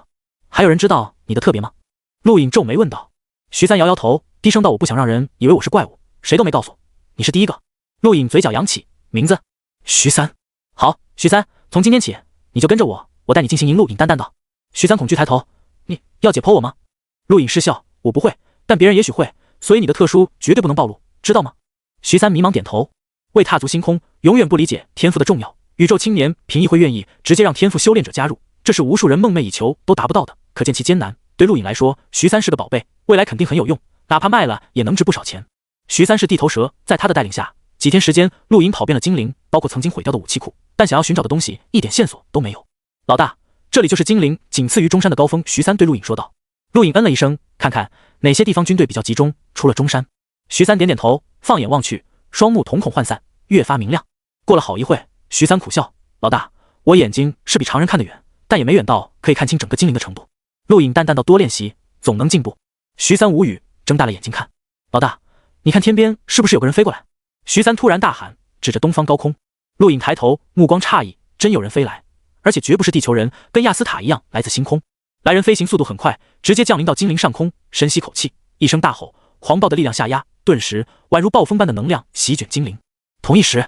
还有人知道你的特别吗？陆颖皱眉问道。徐三摇摇头，低声道，我不想让人以为我是怪物，谁都没告诉，你是第一个。陆颖嘴角扬起，名字？徐三。好，徐三，从今天起你就跟着我，我带你进行营。陆颖淡淡道。徐三恐惧抬头，你要解剖我吗？陆颖失笑，我不会，但别人也许会，所以你的特殊绝对不能暴露，知道吗？徐三迷茫点头。未踏足星空，永远不理解天赋的重要。宇宙青年平易会愿意直接让天赋修炼者加入，这是无数人梦寐以求都达不到的，可见其艰难。对陆颖来说，徐三是个宝贝，未来肯定很有用，哪怕卖了也能值不少钱。徐三是地头蛇，在他的带领下，几天时间，陆颖跑遍了精灵，包括曾经毁掉的武器库，但想要寻找的东西一点线索都没有。老大，这里就是精灵仅次于中山的高峰。徐三对陆颖说道。陆颖嗯了一声，看看哪些地方军队比较集中，除了中山。徐三点点头，放眼望去，双目瞳孔涣散，越发明亮。过了好一会，徐三苦笑，老大，我眼睛是比常人看得远，但也没远到可以看清整个精灵的程度。陆颖淡淡道，多练习总能进步。徐三无语，睁大了眼睛看。老大，你看天边是不是有个人飞过来？徐三突然大喊，指着东方高空。陆颖抬头，目光诧异，真有人飞来，而且绝不是地球人，跟亚斯塔一样来自星空。来人飞行速度很快，直接降临到精灵上空，深吸口气，一声大吼，狂暴的力量下压，顿时宛如暴风般的能量席卷精灵。同一时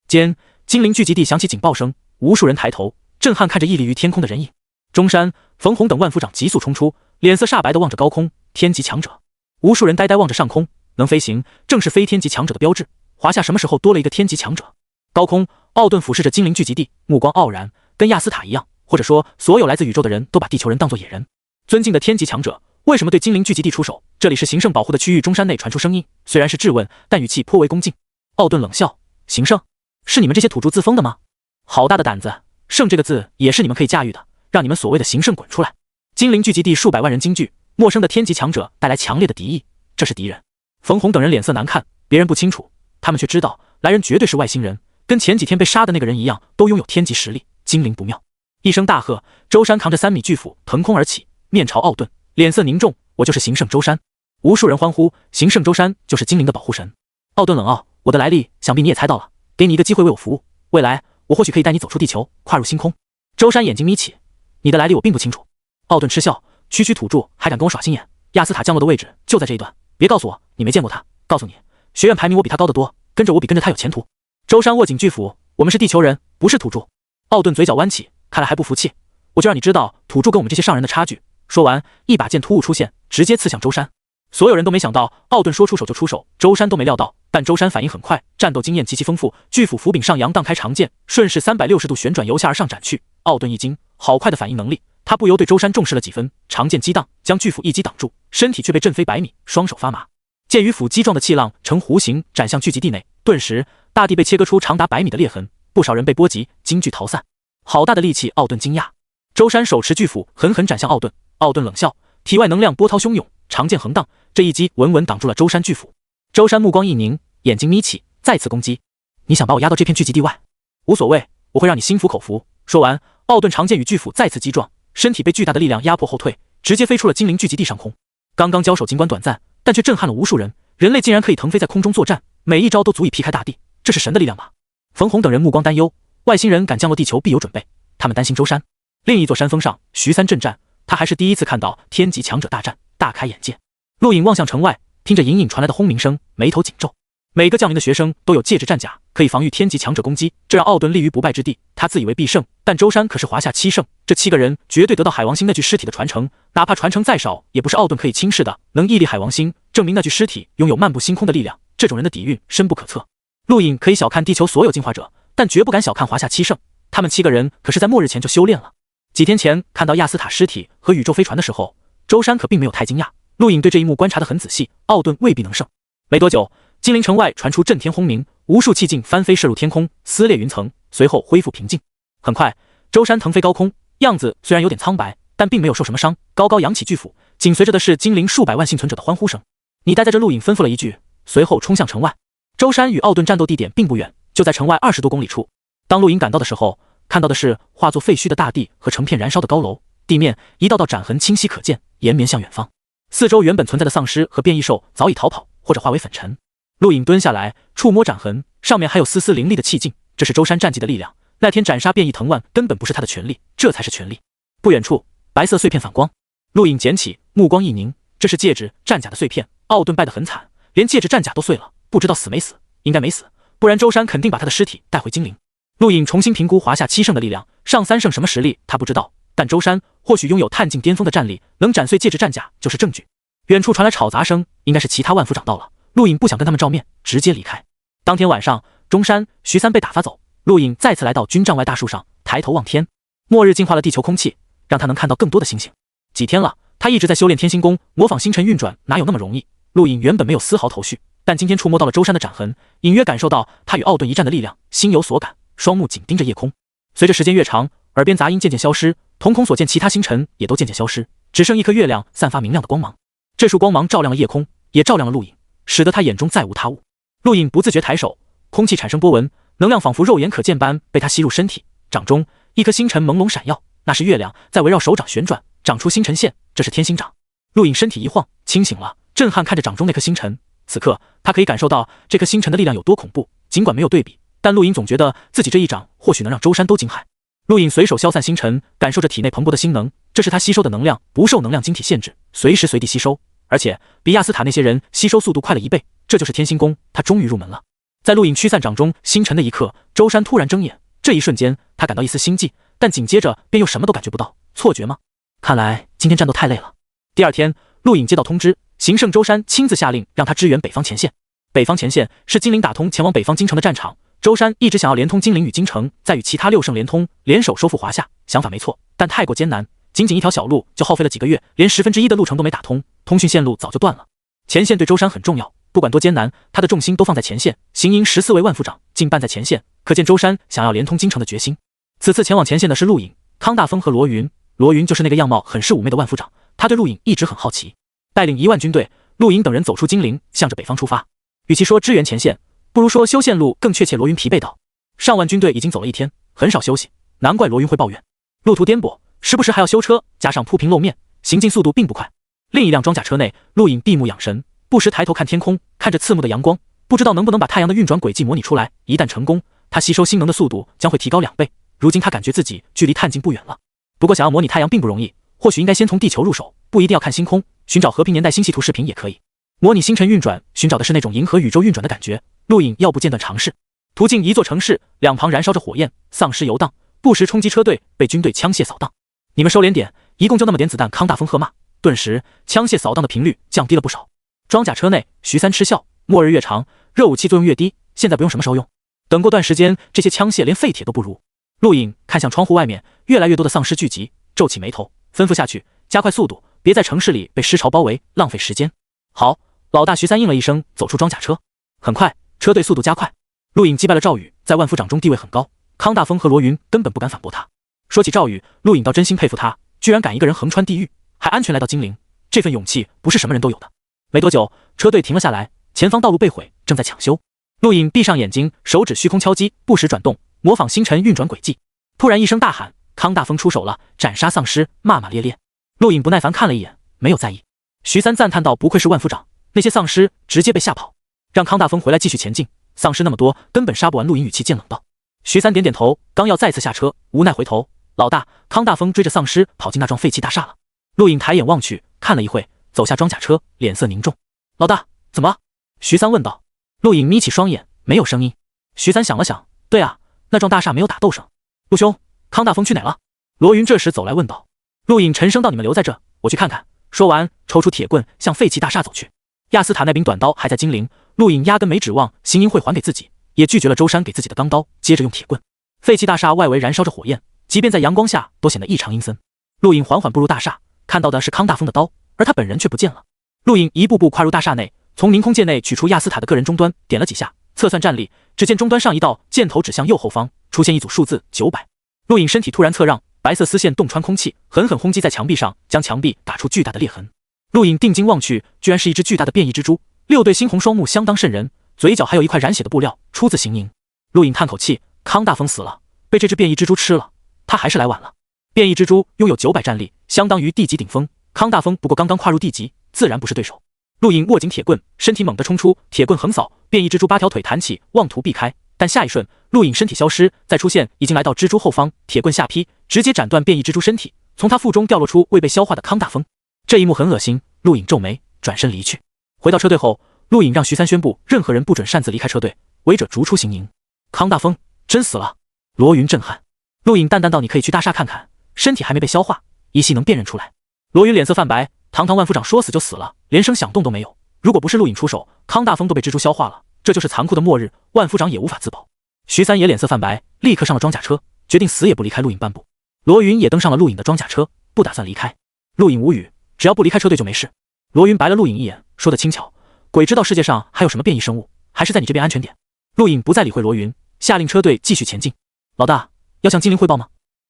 间，精灵聚集地响起警报声，无数人抬头，震撼看着屹立于天空的人影。中山冯洪等万夫长急速冲出，脸色煞白地望着高空。天级强者，无数人呆呆望着上空，能飞行正是非天级强者的标志。华夏什么时候多了一个天级强者？高空，奥顿俯视着精灵聚集地，目光傲然，跟亚斯塔一样，或者说所有来自宇宙的人都把地球人当作野人。尊敬的天级强者，为什么对精灵聚集地出手？这里是行圣保护的区域。中山内传出声音，虽然是质问，但语气颇为恭敬。奥顿冷笑：行圣，是你们这些土著自封的吗？好大的胆子！圣这个字也是你们可以驾驭的，让你们所谓的行圣滚出来！精灵聚集地数百万人惊惧，陌生的天级强者带来强烈的敌意，这是敌人。冯洪等人脸色难看，别人不清楚，他们却知道来人绝对是外星人，跟前几天被杀的那个人一样，都拥有天级实力。精灵不妙！一声大喝，周山扛着3米巨斧腾空而起，面朝奥顿，脸色凝重：我就是行圣周山！无数人欢呼：行圣周山就是精灵的保护神！奥顿冷傲：我的来历想必你也猜到了，给你一个机会为我服务，未来我或许可以带你走出地球，跨入星空。周山眼睛眯起：你的来历我并不清楚。奥顿嗤笑：区区土著还敢跟我耍心眼？亚斯塔降落的位置就在这一段，别告诉我你没见过他。告诉你，学院排名我比他高得多，跟着我比跟着他有前途。周山握紧巨斧：我们是地球人，不是土著。奥顿嘴角弯起，看来还不服气，我就让你知道土著跟我们这些上人的差距。说完，一把剑突兀出现，直接刺向周山。所有人都没想到奥顿说出手就出手，周山都没料到，但周山反应很快，战斗经验极其丰富，巨斧斧柄上扬荡开长剑，顺势360度旋转由下而上斩去。奥顿一惊，好快的反应能力，他不由对周山重视了几分，长剑激荡，将巨斧一击挡住，身体却被震飞100米，双手发麻。剑与斧击撞的气浪呈弧形斩向聚集地内，顿时大地被切割出长达100米的裂痕，不少人被波及，惊惧逃散。好大的力气！奥顿惊讶。周山手持巨斧狠狠斩向奥顿，奥顿冷笑，体外能量波涛汹涌，长剑横荡，这一击稳稳挡住了周山巨斧。周山目光一凝，眼睛眯起，再次攻击。你想把我压到这片聚集地外？无所谓，我会让你心服口服。说完，奥顿长剑与巨斧再次击撞，身体被巨大的力量压迫后退，直接飞出了精灵聚集地上空。刚刚交手尽管短暂，但却震撼了无数人。人类竟然可以腾飞在空中作战，每一招都足以劈开大地，这是神的力量吧？冯洪等人目光担忧，外星人敢降落地球必有准备，他们担心周山。另一座山峰上，徐三阵战，他还是第一次看到天级强者大战，大开眼界。陆颖望向城外，听着隐隐传来的轰鸣声，眉头紧皱。每个降临的学生都有戒指战甲，可以防御天级强者攻击，这让奥顿立于不败之地。他自以为必胜，但周山可是华夏7圣，这7个人绝对得到海王星那具尸体的传承，哪怕传承再少，也不是奥顿可以轻视的。能屹立海王星，证明那具尸体拥有漫步星空的力量，这种人的底蕴深不可测。陆颖可以小看地球所有进化者，但绝不敢小看华夏7圣，他们7个人可是在末日前就修炼了。几天前看到亚斯塔尸体和宇宙飞船的时候，周山可并没有太惊讶。陆颖对这一幕观察得很仔细，奥顿未必能胜。没多久，金陵城外传出震天轰鸣，无数气劲翻飞射入天空，撕裂云层，随后恢复平静。很快，周山腾飞高空，样子虽然有点苍白，但并没有受什么伤，高高扬起巨斧，紧随着的是精灵数百万幸存者的欢呼声。你待在这，陆颖吩咐了一句，随后冲向城外。周山与奥顿战斗地点并不远，就在城外20多公里处。当陆颖赶到的时候，看到的是化作废墟的大地和成片燃烧的高楼，地面一道道斩痕清晰可见，延绵向远方。四周原本存在的丧尸和变异兽早已逃跑或者化为粉尘。陆颖蹲下来触摸斩痕，上面还有丝丝凌厉的气劲，这是周山战绩的力量。那天斩杀变异藤蔓根本不是他的全力，这才是全力。不远处，白色碎片反光，陆颖捡起，目光一凝，这是戒指战甲的碎片。奥顿败得很惨，连戒指战甲都碎了，不知道死没死，应该没死，不然周山肯定把他的尸体带回精灵。陆颖重新评估华夏7圣的力量，上3圣什么实力他不知道，但周山或许拥有探境巅峰的战力，能斩碎戒指战甲就是证据。远处传来吵杂声，应该是其他万夫长到了。陆颖不想跟他们照面，直接离开。当天晚上，中山、徐三被打发走，陆颖再次来到军帐外大树上，抬头望天。末日净化了地球空气，让他能看到更多的星星。几天了，他一直在修炼天星功，模仿星辰运转，哪有那么容易？陆颖原本没有丝毫头绪，但今天触摸到了周山的斩痕，隐约感受到他与奥顿一战的力量，心有所感，双目紧盯着夜空。随着时间越长，耳边杂音渐渐消失，瞳孔所见其他星辰也都渐渐消失，只剩一颗月亮散发明亮的光芒。这束光芒照亮了夜空，也照亮了陆颖，使得他眼中再无他物。陆颖不自觉抬手，空气产生波纹，能量仿佛肉眼可见般被他吸入身体。掌中一颗星辰朦胧闪耀，那是月亮在围绕手掌旋转，长出星辰线，这是天星掌。陆颖身体一晃，清醒了，震撼看着掌中那颗星辰。此刻他可以感受到这颗星辰的力量有多恐怖，尽管没有对比，但陆颖总觉得自己这一掌或许能让周山都惊骇。陆颖随手消散星辰，感受着体内蓬勃的星能，这是他吸收的能量，不受能量晶体限制，随时随地吸收，而且比亚斯塔那些人吸收速度快了1倍，这就是天星功，他终于入门了。在陆颖驱散掌中星辰的一刻，周山突然睁眼，这一瞬间他感到一丝心悸，但紧接着便又什么都感觉不到，错觉吗？看来今天战斗太累了。第二天，陆颖接到通知，行胜舟山亲自下令让他支援北方前线。北方前线是金陵打通前往北方京城的战场，舟山一直想要连通金陵与京城，再与其他6省连通，联手收复华夏，想法没错，但太过艰难，仅仅一条小路就耗费了几个月，连1/10的路程都没打通，通讯线路早就断了。前线对舟山很重要，不管多艰难，他的重心都放在前线。行营14位万夫长尽办在前线，可见舟山想要连通京城的决心。此次前往前线的是陆颖、康大风和罗云。罗云就是那个样貌很是妩媚的万夫长，他对陆颖一直很好奇。带领1万军队，陆颖等人走出金陵，向着北方出发。与其说支援前线，不如说修线路更确切。罗云疲惫道：“上万军队已经走了一天，很少休息，难怪罗云会抱怨。路途颠簸，时不时还要修车，加上铺平路面，行进速度并不快。”另一辆装甲车内，陆颖闭目养神，不时抬头看天空，看着刺目的阳光，不知道能不能把太阳的运转轨迹模拟出来。一旦成功，他吸收星能的速度将会提高2倍。如今他感觉自己距离探镜不远了。不过想要模拟太阳并不容易，或许应该先从地球入手，不一定要看星空，寻找和平年代星系图视频也可以。模拟星辰运转，寻找的是那种银河宇宙运转的感觉。陆颖要不间断尝试。途径一座城市，两旁燃烧着火焰，丧尸游荡，不时冲击车队，被军队枪械扫荡。你们收敛点，一共就那么点子弹。康大风喝骂，顿时枪械扫荡的频率降低了不少。装甲车内，徐三嗤笑，末日越长，热武器作用越低，现在不用什么时候用？等过段时间，这些枪械连废铁都不如。陆颖看向窗户外面，越来越多的丧尸聚集，皱起眉头，吩咐下去，加快速度，别在城市里被尸潮包围，浪费时间。好，老大徐三应了一声，走出装甲车。很快，车队速度加快。陆颖击败了赵宇，在万夫长中地位很高，康大风和罗云根本不敢反驳他。说起赵宇，陆颖倒真心佩服他，居然敢一个人横穿地狱，还安全来到金陵，这份勇气不是什么人都有的。没多久，车队停了下来，前方道路被毁，正在抢修。陆颖闭上眼睛，手指虚空敲击，不时转动，模仿星辰运转轨迹。突然一声大喊，康大风出手了，斩杀丧尸，骂骂咧咧。陆颖不耐烦看了一眼，没有在意。徐三赞叹道：“不愧是万夫长，那些丧尸直接被吓跑，让康大风回来继续前进。丧尸那么多，根本杀不完。”陆颖语气渐冷道。徐三点点头，刚要再次下车，无奈回头，老大，康大风追着丧尸跑进那幢废弃大厦了。陆颖抬眼望去，看了一会，走下装甲车，脸色凝重。老大，怎么了？徐三问道。陆颖眯起双眼，没有声音。徐三想了想，对啊，那幢大厦没有打斗声。陆兄，康大风去哪了？罗云这时走来问道。陆颖沉声道：“你们留在这，我去看看。”说完，抽出铁棍向废弃大厦走去。亚斯塔那柄短刀还在金陵，陆颖压根没指望行营会还给自己，也拒绝了舟山给自己的钢刀，接着用铁棍。废弃大厦外围燃烧着火焰，即便在阳光下都显得异常阴森。陆颖缓缓步入大厦，看到的是康大风的刀，而他本人却不见了。陆颖一步步跨入大厦内，从凝空剑内取出亚斯塔的个人终端，点了几下，测算战力，只见终端上一道箭头指向右后方，出现一组数字900。陆颖身体突然侧让，白色丝线洞穿空气，狠狠轰击在墙壁上，将墙壁打出巨大的裂痕。陆颖定睛望去，居然是一只巨大的变异蜘蛛，6对猩红双目相当瘆人，嘴角还有一块染血的布料，出自行营。陆颖叹口气，康大风死了，被这只变异蜘蛛吃了，他还是来晚了。变异蜘蛛拥有900战力，相当于地级顶峰，康大风不过刚刚跨入地级，自然不是对手。陆颖握紧铁棍，身体猛地冲出，铁棍横扫，变异蜘蛛8条腿弹起，妄图避开，但下一瞬，陆颖身体消失，再出现已经来到蜘蛛后方，铁棍下劈，直接斩断变异蜘蛛身体，从他腹中掉落出未被消化的康大风。这一幕很恶心，陆颖皱眉，转身离去。回到车队后，陆颖让徐三宣布，任何人不准擅自离开车队，违者逐出行营。康大风真死了？罗云震撼。陆颖淡淡道：“你可以去大厦看看，身体还没被消化，依稀能辨认出来。”罗云脸色泛白，堂堂万夫长说死就死了，连声响动都没有。如果不是陆颖出手，康大风都被蜘蛛消化了，这就是残酷的末日，万夫长也无法自保。徐三也脸色泛白，立刻上了装甲车，决定死也不离开陆颖半步。罗云也登上了陆颖的装甲车，不打算离开。陆颖无语，只要不离开车队就没事。罗云白了陆颖一眼，说得轻巧，鬼知道世界上还有什么变异生物，还是在你这边安全点。陆颖不再理会罗云，下令车队继续前进。老大，要向金陵汇报吗？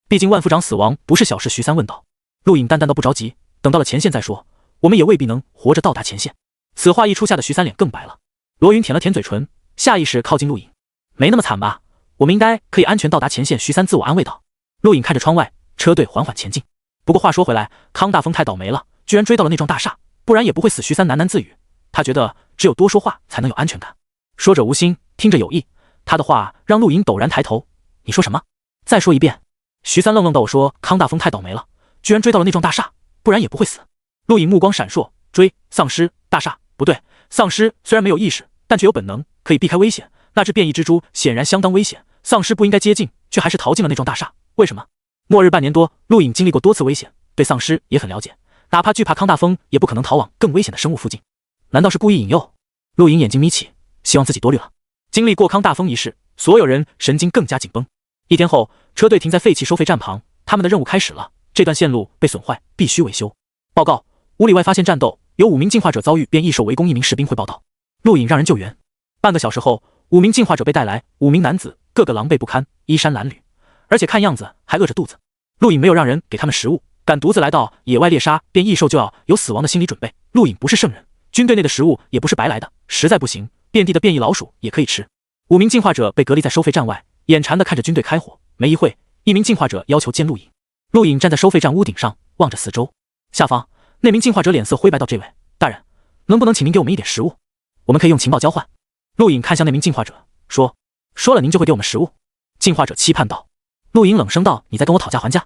毕竟万夫长死亡不是小事。徐三问道。陆颖淡淡道：“不着急，等到了前线再说，我们也未必能活着到达前线。”此话一出，吓得徐三脸更白了。罗云舔了舔嘴唇，下意识靠近陆颖：“没那么惨吧？我们应该可以安全到达前线。”徐三自我安慰道。陆颖看着窗外，车队缓缓前进。不过话说回来，康大风太倒霉了，居然追到了那幢大厦，不然也不会死。徐三喃喃自语，他觉得只有多说话才能有安全感。说者无心，听者有意，他的话让陆颖陡然抬头：“你说什么？再说一遍。”徐三愣愣道：“我说康大风太倒霉了，居然追到了那幢大厦，不然也不会死。”陆颖目光闪烁，追丧尸大厦不对，丧尸虽然没有意识，但却有本能，可以避开危险。那只变异蜘蛛显然相当危险，丧尸不应该接近，却还是逃进了那幢大厦。为什么？末日半年多，陆颖经历过多次危险，对丧尸也很了解，哪怕惧怕康大风，也不可能逃往更危险的生物附近。难道是故意引诱？陆莹眼睛眯起，希望自己多虑了。经历过康大风一事，所有人神经更加紧绷。1天后，车队停在废弃收费站旁，他们的任务开始了。这段线路被损坏，必须维修。报告，5里外发现战斗，有5名进化者遭遇变异兽围攻，1名士兵汇报道。陆颖让人救援。半个小时后，5名进化者被带来，5名男子个个狼狈不堪，衣衫褴褛，而且看样子还饿着肚子。陆颖没有让人给他们食物，敢独自来到野外猎杀变异兽，就要有死亡的心理准备。陆颖不是圣人，军队内的食物也不是白来的，实在不行，遍地的变异老鼠也可以吃。5名进化者被隔离在收费站外，眼馋地看着军队开火。没一会，1名进化者要求见陆颖。陆颖站在收费站屋顶上，望着四周。下方，那名进化者脸色灰白道：“这位大人，能不能请您给我们一点食物？我们可以用情报交换。”陆颖看向那名进化者，说：“说了您就会给我们食物。”进化者期盼道。陆颖冷声道：“你在跟我讨价还价？”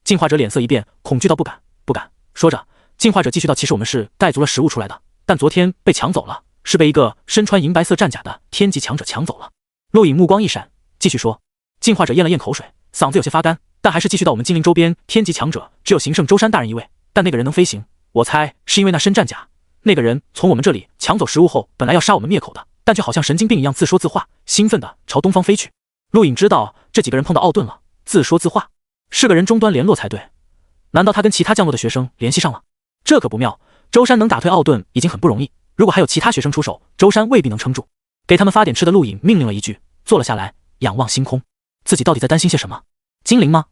进化者脸色一变，恐惧道：“不敢，不敢。”说着，进化者继续道：“其实我们是带足了食物出来的，但昨天被抢走了，是被一个身穿银白色战甲的天级强者抢走了。”陆颖目光一闪，继续说。进化者咽了咽口水，嗓子有些发干，但还是继续道：“我们精灵周边天级强者只有行胜舟山大人一位，但那个人能飞行，我猜是因为那身战甲。那个人从我们这里抢走食物后，本来要杀我们灭口的，但却好像神经病一样自说自话，兴奋地朝东方飞去。”陆颖知道这几个人碰到奥顿了，自说自话，是个人终端联络才对。难道他跟其他降落的学生联系上了？这可不妙，舟山能打退奥顿已经很不容易，如果还有其他学生出手，舟山未必能撑住。给他们发点吃的，陆颖命令了一句，坐了下来，仰望星空。自己到底在担心些什么？精灵吗？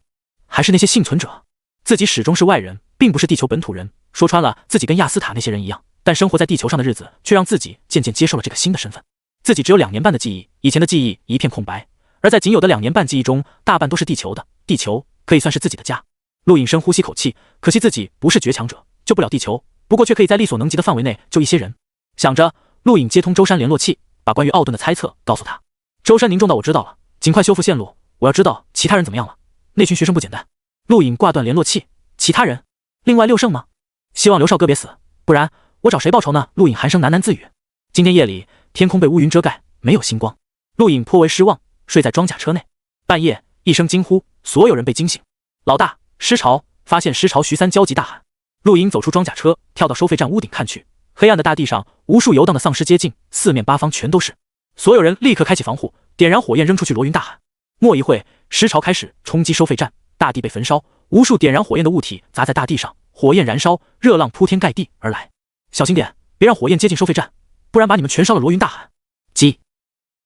还是那些幸存者？自己始终是外人，并不是地球本土人。说穿了，自己跟亚斯塔那些人一样，但生活在地球上的日子却让自己渐渐接受了这个新的身份。自己只有2年半的记忆，以前的记忆一片空白，而在仅有的2年半记忆中，大半都是地球的。地球可以算是自己的家。陆颖深呼吸口气，可惜自己不是绝强者，救不了地球，不过却可以在力所能及的范围内救一些人。想着，陆颖接通舟山联络器，把关于奥顿的猜测告诉他。舟山凝重道：“我知道了，尽快修复线路。我要知道其他人怎么样了。那群学生不简单。”陆颖挂断联络器。其他人？另外6圣吗？希望刘少哥别死，不然我找谁报仇呢？陆颖寒声喃喃自语。今天夜里，天空被乌云遮盖，没有星光。陆颖颇为失望，睡在装甲车内。半夜，一声惊呼，所有人被惊醒。老大，尸潮！发现尸潮，徐三焦急大喊。陆颖走出装甲车，跳到收费站屋顶看去，黑暗的大地上，无数游荡的丧尸接近，四面八方全都是。所有人立刻开启防护，点燃火焰扔出去。罗云大喊。莫一会，尸潮开始冲击收费站，大地被焚烧，无数点燃火焰的物体砸在大地上，火焰燃烧，热浪铺天盖地而来。小心点，别让火焰接近收费站，不然把你们全烧了！罗云大喊。击！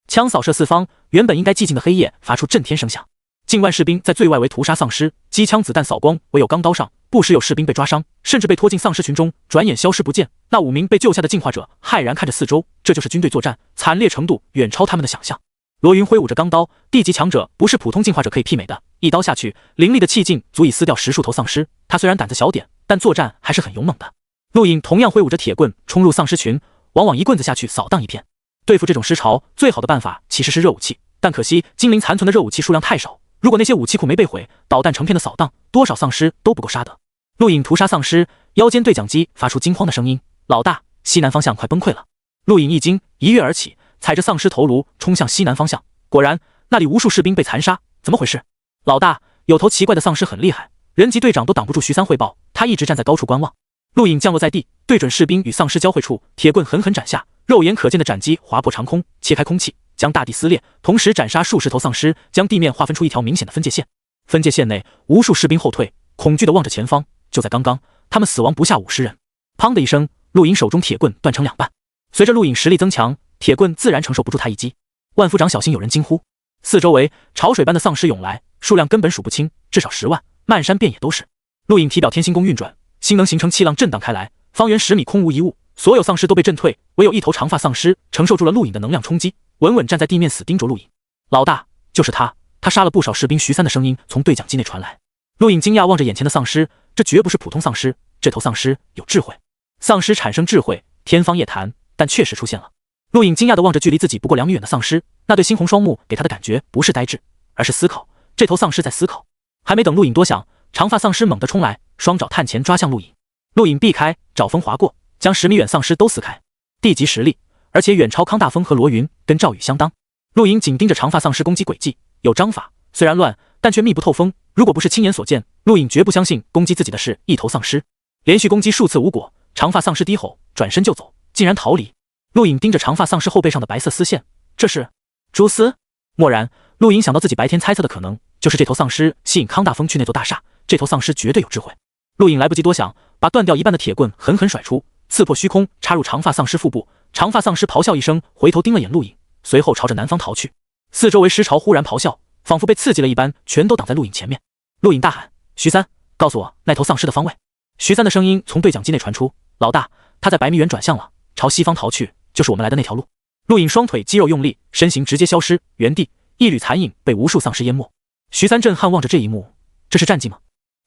枪扫射四方，原本应该寂静的黑夜发出震天声响。近万士兵在最外围屠杀丧尸，机枪子弹扫光，唯有钢刀上，不时有士兵被抓伤，甚至被拖进丧尸群中，转眼消失不见。那5名被救下的进化者骇然看着四周，这就是军队作战，惨烈程度远超他们的想象。罗云挥舞着钢刀，地级强者不是普通进化者可以媲美的，一刀下去，凌厉的气劲足以撕掉10数头丧尸。他虽然胆子小点，但作战还是很勇猛的。陆颖同样挥舞着铁棍冲入丧尸群，往往一棍子下去扫荡一片。对付这种尸潮，最好的办法其实是热武器，但可惜精灵残存的热武器数量太少，如果那些武器库没被毁，导弹成片的扫荡，多少丧尸都不够杀的。陆颖屠杀丧尸，腰间对讲机发出惊慌的声音：“老大，西南方向快崩溃了！”陆颖一惊，一跃而起，踩着丧尸头颅冲向西南方向。果然，那里无数士兵被残杀，怎么回事？老大，有头奇怪的丧尸很厉害，人级队长都挡不住徐三汇报，他一直站在高处观望。陆颖降落在地，对准士兵与丧尸交汇处，铁棍狠狠斩下，肉眼可见的斩击划破长空，切开空气，将大地撕裂，同时斩杀数十头丧尸，将地面划分出一条明显的分界线。分界线内，无数士兵后退，恐惧地望着前方。就在刚刚，他们死亡不下50人。砰的一声，陆颖手中铁棍断成2半。随着陆颖实力增强，铁棍自然承受不住他一击。万夫长小心！有人惊呼。四周围潮水般的丧尸涌来，数量根本数不清，至少10万，漫山遍野都是。陆颖体表天星宫运转，星能形成气浪震荡开来，方圆10米空无一物，所有丧尸都被震退，唯有一头长发丧尸承受住了陆颖的能量冲击，稳稳站在地面，死盯着陆颖。老大，就是他，他杀了不少士兵。徐三的声音从对讲机内传来。陆颖惊讶望着眼前的丧尸，这绝不是普通丧尸，这头丧尸有智慧。丧尸产生智慧，天方夜谭，但确实出现了。陆颖惊讶地望着距离自己不过2米远的丧尸，那对猩红双目给他的感觉不是呆滞，而是思考。这头丧尸在思考。还没等陆颖多想，长发丧尸猛地冲来，双爪探前抓向陆颖。陆颖避开，爪风划过，将10米远丧尸都撕开。地级实力，而且远超康大风和罗云，跟赵宇相当。陆颖紧盯着长发丧尸攻击轨迹，有章法，虽然乱，但却密不透风。如果不是亲眼所见，陆颖绝不相信攻击自己的是一头丧尸。连续攻击数次无果，长发丧尸低吼，转身就走，竟然逃离。陆颖盯着长发丧尸后背上的白色丝线，这是蛛丝？蓦然，陆颖想到自己白天猜测的可能，就是这头丧尸吸引康大风去那座大厦。这头丧尸绝对有智慧。陆颖来不及多想，把断掉一半的铁棍狠狠甩出，刺破虚空，插入长发丧尸腹部。长发丧尸咆哮一声，回头盯了眼陆颖，随后朝着南方逃去。四周围尸潮忽然咆哮，仿佛被刺激了一般，全都挡在陆颖前面。陆颖大喊：“徐三，告诉我那头丧尸的方位。”徐三的声音从对讲机内传出：“老大，他在百米远转向了，朝西方逃去，就是我们来的那条路。”陆颖双腿肌肉用力，身形直接消失，原地一缕残影被无数丧尸淹没。徐三震撼望着这一幕，这是战绩吗？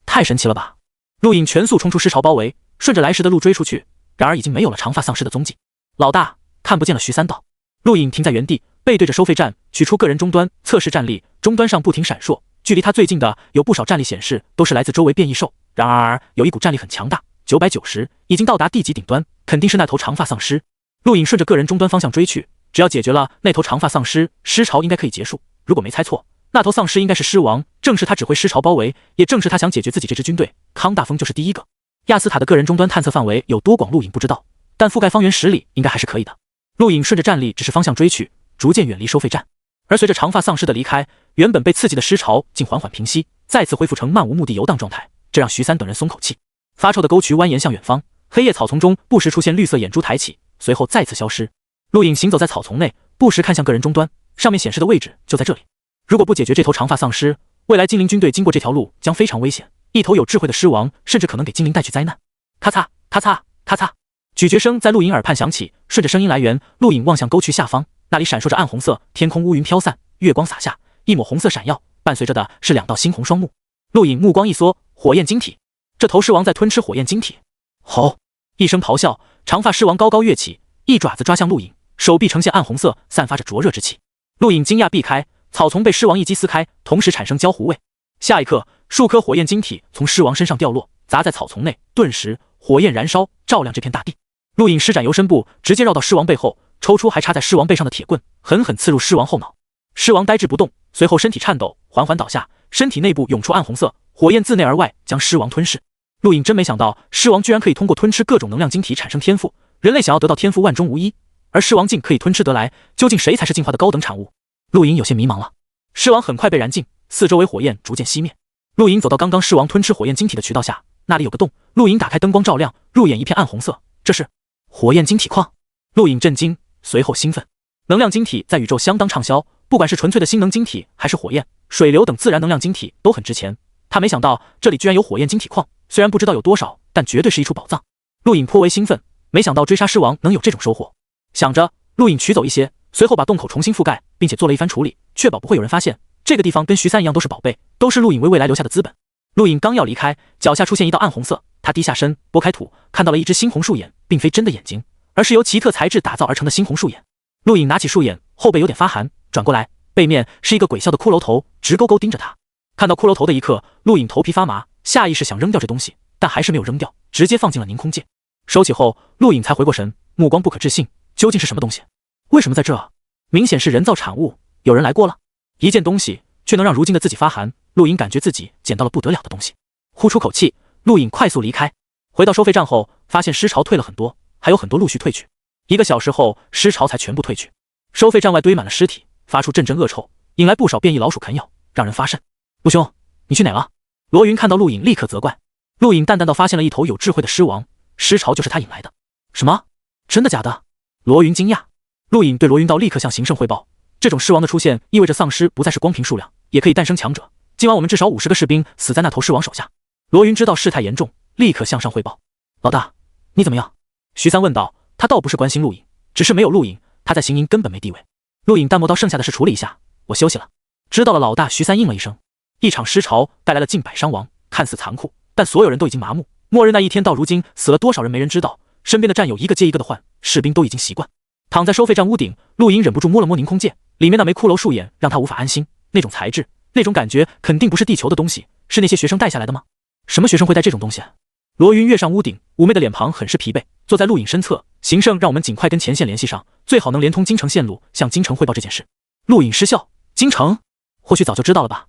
太神奇了吧！陆颖全速冲出尸潮包围，顺着来时的路追出去，然而已经没有了长发丧尸的踪迹。老大，看不见了。徐三道。陆颖停在原地，背对着收费站，取出个人终端测试战力，终端上不停闪烁，距离他最近的有不少战力显示都是来自周围变异兽，然而有一股战力很强大，990，已经到达地级顶端，肯定是那头长发丧尸。陆颖顺着个人终端方向追去，只要解决了那头长发丧尸，尸潮应该可以结束。如果没猜错，那头丧尸应该是尸王，正是他指挥尸潮包围，也正是他想解决自己这支军队。康大风就是第一个。亚斯塔的个人终端探测范围有多广，陆颖不知道，但覆盖方圆10里应该还是可以的。陆颖顺着战力指示方向追去，逐渐远离收费站。而随着长发丧尸的离开，原本被刺激的尸潮竟缓缓平息，再次恢复成漫无目的游荡状态，这让徐三等人松口气。发臭的沟渠蜿蜒向远方，黑叶草丛中不时出现绿色眼珠抬起，随后再次消失。陆颖行走在草丛内，不时看向个人终端，上面显示的位置就在这里。如果不解决这头长发丧尸，未来精灵军队经过这条路将非常危险，一头有智慧的狮王甚至可能给精灵带去灾难。咔嚓咔嚓咔嚓，咀嚼声在陆颖耳畔响起，顺着声音来源，陆颖望向沟渠下方，那里闪烁着暗红色，天空乌云飘散，月光洒下，一抹红色闪耀，伴随着的是2道猩红双目。陆颖目光一缩，火焰晶体，这头狮王在吞吃火焰晶体。吼！一声咆哮，长发狮王高高跃起，一爪子抓向陆颖，手臂呈现暗红色，散发着灼热之气。陆颖惊讶避开，草丛被狮王一击撕开，同时产生焦糊味。下一刻，数颗火焰晶体从狮王身上掉落，砸在草丛内，顿时火焰燃烧，照亮这片大地。陆颖施展游身步，直接绕到狮王背后，抽出还插在狮王背上的铁棍，狠狠刺入狮王后脑。狮王呆滞不动，随后身体颤抖，缓缓倒下，身体内部涌出暗红色火焰，自内而外将狮王吞噬。陆颖真没想到，狮王居然可以通过吞吃各种能量晶体产生天赋。人类想要得到天赋万中无一，而狮王竟可以吞吃得来，究竟谁才是进化的高等产物？陆颖有些迷茫了。狮王很快被燃尽，四周围火焰逐渐熄灭。陆颖走到刚刚狮王吞吃火焰晶体的渠道下，那里有个洞。陆颖打开灯光照亮，入眼一片暗红色，这是火焰晶体矿。陆颖震惊，随后兴奋。能量晶体在宇宙相当畅销，不管是纯粹的星能晶体，还是火焰、水流等自然能量晶体都很值钱。他没想到这里居然有火焰晶体矿，虽然不知道有多少，但绝对是一处宝藏。陆颖颇为兴奋，没想到追杀狮王能有这种收获。想着，陆颖取走一些，随后把洞口重新覆盖，并且做了一番处理，确保不会有人发现。这个地方跟徐三一样都是宝贝，都是陆颖为未来留下的资本。陆颖刚要离开，脚下出现一道暗红色，他低下身拨开土，看到了一只猩红树眼，并非真的眼睛，而是由奇特材质打造而成的猩红树眼。陆颖拿起树眼，后背有点发寒，转过来，背面是一个鬼笑的骷髅头，直勾勾盯着他。看到骷髅头的一刻，陆颖头皮发麻，下意识想扔掉这东西，但还是没有扔掉，直接放进了凝空界。收起后，陆颖才回过神，目光不可置信，究竟是什么东西？为什么在这？明显是人造产物，有人来过了。一件东西却能让如今的自己发寒，陆颖感觉自己捡到了不得了的东西。呼出口气，陆颖快速离开。回到收费站后，发现尸潮退了很多，还有很多陆续退去。1个小时后，尸潮才全部退去。收费站外堆满了尸体，发出阵阵恶臭，引来不少变异老鼠啃咬，让人发瘆。陆兄，你去哪了？罗云看到陆颖立刻责怪。陆颖淡淡道发现了一头有智慧的狮王，尸潮就是他引来的。什么？真的假的？罗云惊讶。陆颖对罗云道立刻向行胜汇报，这种狮王的出现意味着丧尸不再是光凭数量，也可以诞生强者。今晚我们至少50个士兵死在那头狮王手下。罗云知道事态严重，立刻向上汇报。老大，你怎么样？徐三问道。他倒不是关心陆颖，只是没有陆颖，他在行营根本没地位。陆颖淡漠道剩下的事处理一下，我休息了。知道了老大。徐三应了一声。一场尸潮带来了近百伤亡，看似残酷，但所有人都已经麻木。末日那一天到如今死了多少人没人知道，身边的战友一个接一个的换，士兵都已经习惯。躺在收费站屋顶，陆颖忍不住摸了摸凝空界，里面那枚骷髅树眼让他无法安心。那种材质，那种感觉肯定不是地球的东西，是那些学生带下来的吗？什么学生会带这种东西？罗云跃上屋顶，妩媚的脸庞很是疲惫，坐在陆颖身侧。行胜让我们尽快跟前线联系上，最好能连通京城线路，向京城汇报这件事。陆颖失笑，京城或许早就知道了吧。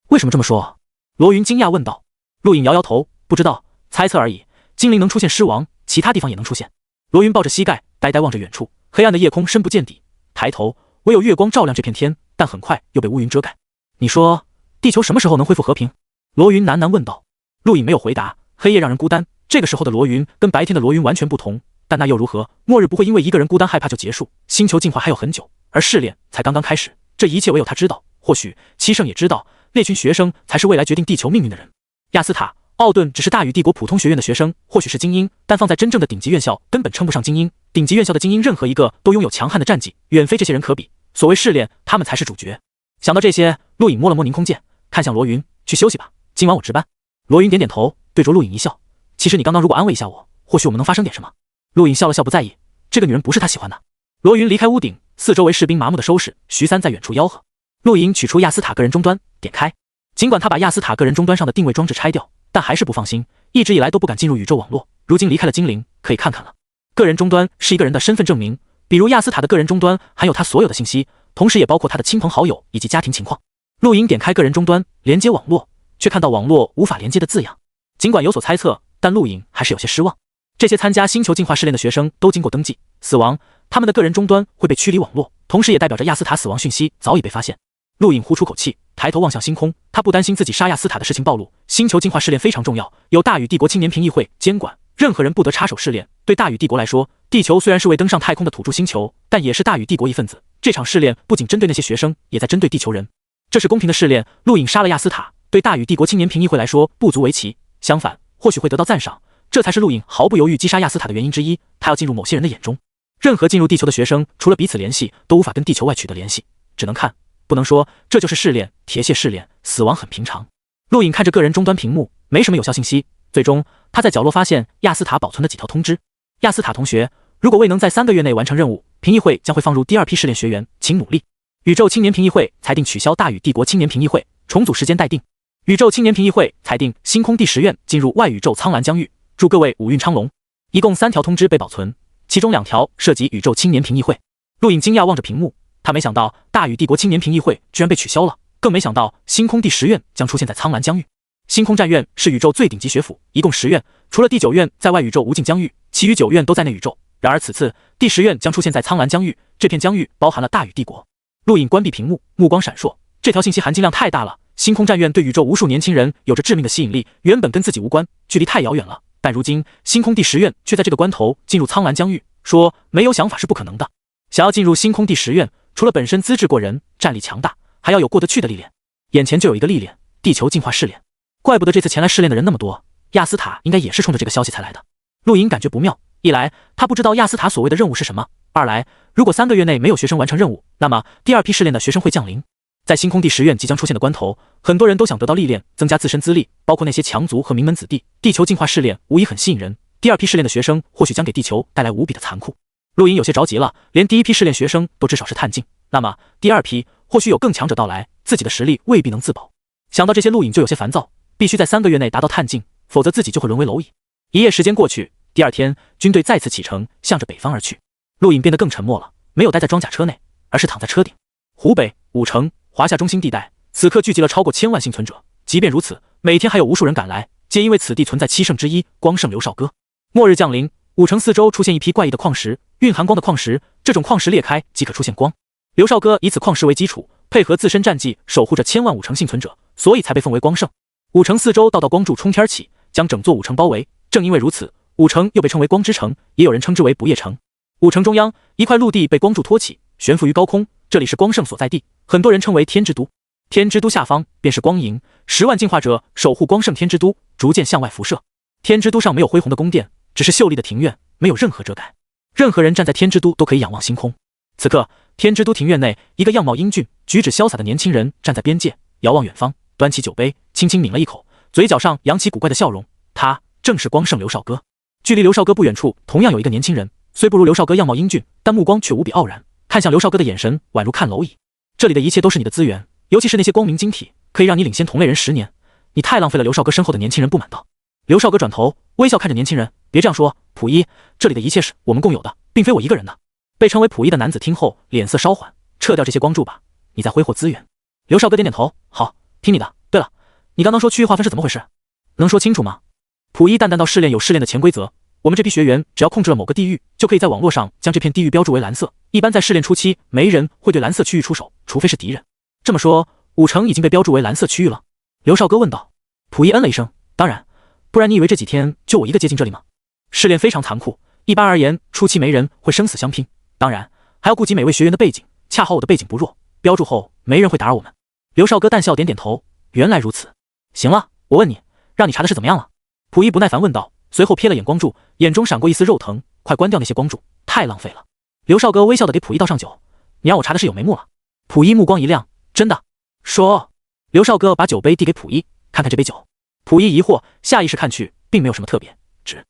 为什么这么说？罗云惊讶问道。陆颖摇摇头，不知道，猜测而已。精灵能出现尸王，其他地方也能出现。罗云抱着膝盖，呆呆望着远处，黑暗的夜空深不见底。抬头，唯有月光照亮这片天，但很快又被乌云遮盖。你说，地球什么时候能恢复和平？罗云喃喃问道。陆颖没有回答。黑夜让人孤单，这个时候的罗云跟白天的罗云完全不同。但那又如何？末日不会因为一个人孤单害怕就结束。星球进化还有很久，而试炼才刚刚开始。这一切唯有他知道。或许七圣也知道，那群学生才是未来决定地球命运的人。亚斯塔、奥顿只是大禹帝国普通学院的学生，或许是精英，但放在真正的顶级院校根本称不上精英。顶级院校的精英任何一个都拥有强悍的战绩，远非这些人可比。所谓试炼，他们才是主角。想到这些，陆颖摸了摸凝空剑，看向罗云，去休息吧，今晚我值班。罗云点点头，对着陆颖一笑，其实你刚刚如果安慰一下我，或许我们能发生点什么。陆颖笑了笑，不在意，这个女人不是他喜欢的。罗云离开屋顶，四周围士兵麻木的收拾，徐三在远处吆喝。陆颖取出亚斯塔个人终端，点开。尽管他把亚斯塔个人终端上的定位装置拆掉，但还是不放心，一直以来都不敢进入宇宙网络，如今离开了精灵，可以看看了。个人终端是一个人的身份证明，比如亚斯塔的个人终端含有他所有的信息，同时也包括他的亲朋好友以及家庭情况。陆颖点开个人终端，连接网络，却看到网络无法连接的字样。尽管有所猜测，但陆颖还是有些失望。这些参加星球进化试炼的学生都经过登记，死亡，他们的个人终端会被驱离网络，同时也代表着亚斯塔死亡讯息早已被发现。陆颖呼出口气，抬头望向星空，他不担心自己杀亚斯塔的事情暴露。星球进化试炼非常重要，由大禹帝国青年评议会监管，任何人不得插手试炼。对大禹帝国来说，地球虽然是未登上太空的土著星球，但也是大禹帝国一份子。这场试炼不仅针对那些学生，也在针对地球人。这是公平的试炼。陆颖杀了亚斯塔，对大禹帝国青年评议会来说不足为奇，相反，或许会得到赞赏。这才是陆颖毫不犹豫击杀亚斯塔的原因之一。他要进入某些人的眼中。任何进入地球的学生，除了彼此联系，都无法跟地球外取得联系，只能看，不能说。这就是试炼，铁血试炼，死亡很平常。陆颖看着个人终端屏幕，没什么有效信息。最终，他在角落发现亚斯塔保存的几条通知。亚斯塔同学，如果未能在3个月内完成任务，评议会将会放入第2批试炼学员，请努力。宇宙青年评议会裁定取消大禹帝国青年评议会，重组时间待定。宇宙青年评议会裁定星空第10院进入外宇宙苍蓝疆域，祝各位五运昌隆。一共3条通知被保存，其中2条涉及宇宙青年评议会。陆颖惊讶望着屏幕，他没想到大禹帝国青年评议会居然被取消了，更没想到星空第10院将出现在苍蓝疆域。星空战院是宇宙最顶级学府，一共10院，除了第9院在外宇宙无尽疆域，其余9院都在内宇宙。然而此次第10院将出现在苍蓝疆域，这片疆域包含了大禹帝国。陆颖关闭屏幕，目光闪烁，这条信息含金量太大了。星空战院对宇宙无数年轻人有着致命的吸引力，原本跟自己无关，距离太遥远了，但如今星空第10院却在这个关头进入苍蓝疆域，说没有想法是不可能的。想要进入星空第10院，除了本身资质过人、战力强大，还要有过得去的历练。眼前就有一个历练，地球进化试炼。怪不得这次前来试炼的人那么多，亚斯塔应该也是冲着这个消息才来的。陆颖感觉不妙，一来他不知道亚斯塔所谓的任务是什么，二来如果3个月内没有学生完成任务，那么第2批试炼的学生会降临。在星空第10院即将出现的关头，很多人都想得到历练，增加自身资历，包括那些强族和名门子弟。地球进化试炼无疑很吸引人，第2批试炼的学生或许将给地球带来无比的残酷。陆颖有些着急了，连第1批试炼学生都至少是探镜，那么第2批或许有更强者到来，自己的实力未必能自保。想到这些，陆颖就有些烦躁，必须在3个月内达到探镜，否则自己就会沦为蝼蚁。一夜时间过去，第2天军队再次启程，向着北方而去。陆颖变得更沉默了，没有待在装甲车内，而是躺在车顶。湖北、武城、华夏中心地带此刻聚集了超过1000万幸存者，即便如此，每天还有无数人赶来，皆因为此地存在7圣之一光圣刘少哥。末日降临，武城四周出现一批怪异的矿石，蕴含光的矿石，这种矿石裂开即可出现光。刘少哥以此矿石为基础，配合自身战绩，守护着1000万武城幸存者，所以才被奉为光圣。武城四周道道光柱冲天起，将整座武城包围。正因为如此，武城又被称为光之城，也有人称之为不夜城。武城中央，一块陆地被光柱托起，悬浮于高空，这里是光圣所在地，很多人称为天之都。天之都下方便是光营，10万进化者守护光圣天之都，逐渐向外辐射。天之都上没有恢宏的宫殿，只是秀丽的庭院，没有任何遮盖。任何人站在天之都都可以仰望星空。此刻，天之都庭院内，一个样貌英俊、举止潇洒的年轻人站在边界，遥望远方，端起酒杯，轻轻抿了一口，嘴角上扬起古怪的笑容。他正是光圣刘少哥。距离刘少哥不远处，同样有一个年轻人，虽不如刘少哥样貌英俊，但目光却无比傲然，看向刘少哥的眼神宛如看蝼蚁。这里的一切都是你的资源，尤其是那些光明晶体，可以让你领先同类人10年。你太浪费了。刘少哥身后的年轻人不满道。刘少哥转头微笑看着年轻人，别这样说，溥仪，这里的一切是我们共有的，并非我一个人的。被称为溥仪的男子听后脸色稍缓，撤掉这些光柱吧，你在挥霍资源。刘少哥点点头，好，听你的。对了，你刚刚说区域划分是怎么回事？能说清楚吗？溥仪淡淡道：试炼有试炼的潜规则，我们这批学员只要控制了某个地域，就可以在网络上将这片地域标注为蓝色。一般在试炼初期，没人会对蓝色区域出手，除非是敌人。这么说，5城已经被标注为蓝色区域了？刘少哥问道。溥仪嗯了一声，当然，不然你以为这几天就我一个接近这里吗？试炼非常残酷，一般而言，初期没人会生死相拼，当然还要顾及每位学员的背景，恰好我的背景不弱，标注后没人会打扰我们。刘少哥淡笑点点头，原来如此。行了，我问你，让你查的是怎么样了？溥仪不耐烦问道，随后瞥了眼光柱，眼中闪过一丝肉疼，快关掉那些光柱，太浪费了。刘少哥微笑的给溥仪倒上酒，你让我查的是有眉目了。溥仪目光一亮，真的？说。刘少哥把酒杯递给溥仪，看看这杯酒。溥仪疑惑，下意识看去，并没有什么特别，只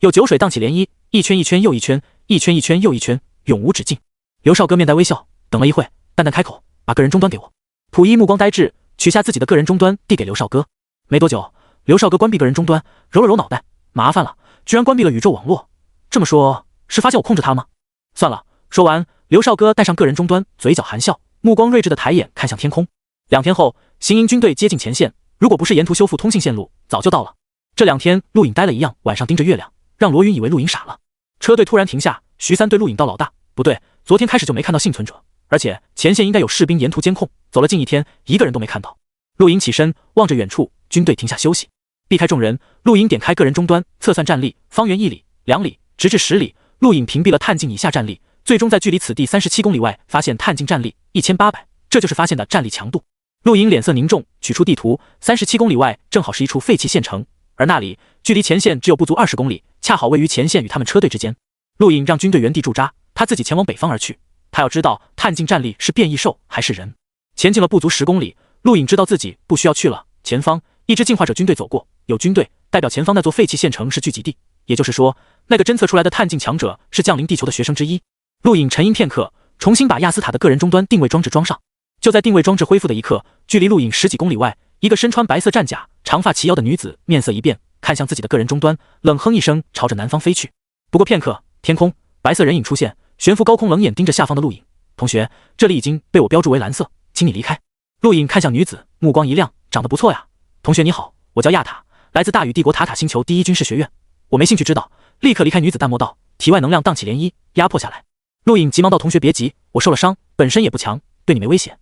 有酒水荡起涟漪，一圈一圈又一圈，一圈一圈又一圈，永无止境。刘少哥面带微笑，等了一会，淡淡开口，把个人终端给我。溥仪目光呆滞，取下自己的个人终端递给刘少哥。没多久，刘少哥关闭个人终端，揉了揉脑袋，麻烦了，居然关闭了宇宙网络。这么说，是发现我控制他吗？算了。说完，刘少哥带上个人终端，嘴角含笑，目光睿智的抬眼看向天空。2天后，行营军队接近前线，如果不是沿途修复通信线路，早就到了。这2天，陆颖呆了一样，晚上盯着月亮，让罗云以为陆颖傻了。车队突然停下，徐三对陆颖道：“老大，不对，昨天开始就没看到幸存者，而且前线应该有士兵沿途监控，走了近1天，一个人都没看到。”陆颖起身，望着远处，军队停下休息，避开众人。陆颖点开个人终端，测算战力，方圆1里、2里，直至10里。陆颖屏蔽了探境以下战力，最终在距离此地37公里外发现探境战力1800，这就是发现的战力强度。陆颖脸色凝重，取出地图，37公里外正好是一处废弃县城，而那里距离前线只有不足20公里，恰好位于前线与他们车队之间。陆颖让军队原地驻扎，他自己前往北方而去。他要知道探境战力是变异兽还是人。前进了不足10公里，陆颖知道自己不需要去了。前方一支进化者军队走过，有军队代表前方那座废弃县城是聚集地，也就是说，那个侦测出来的探境强者是降临地球的学生之一。陆颖沉吟片刻，重新把亚斯塔的个人终端定位装置装上。就在定位装置恢复的一刻，距离陆颖10几公里外，一个身穿白色战甲、长发齐腰的女子面色一变，看向自己的个人终端，冷哼一声，朝着南方飞去。不过片刻，天空白色人影出现，悬浮高空，冷眼盯着下方的陆颖。同学，这里已经被我标注为蓝色，请你离开。陆颖看向女子，目光一亮，长得不错呀。同学你好，我叫亚塔，来自大宇帝国塔塔星球第1军事学院。我没兴趣知道，立刻离开。女子淡漠道，体外能量荡起涟漪，压迫下来。陆颖急忙道，同学别急，我受了伤，本身也不强，对你没危险，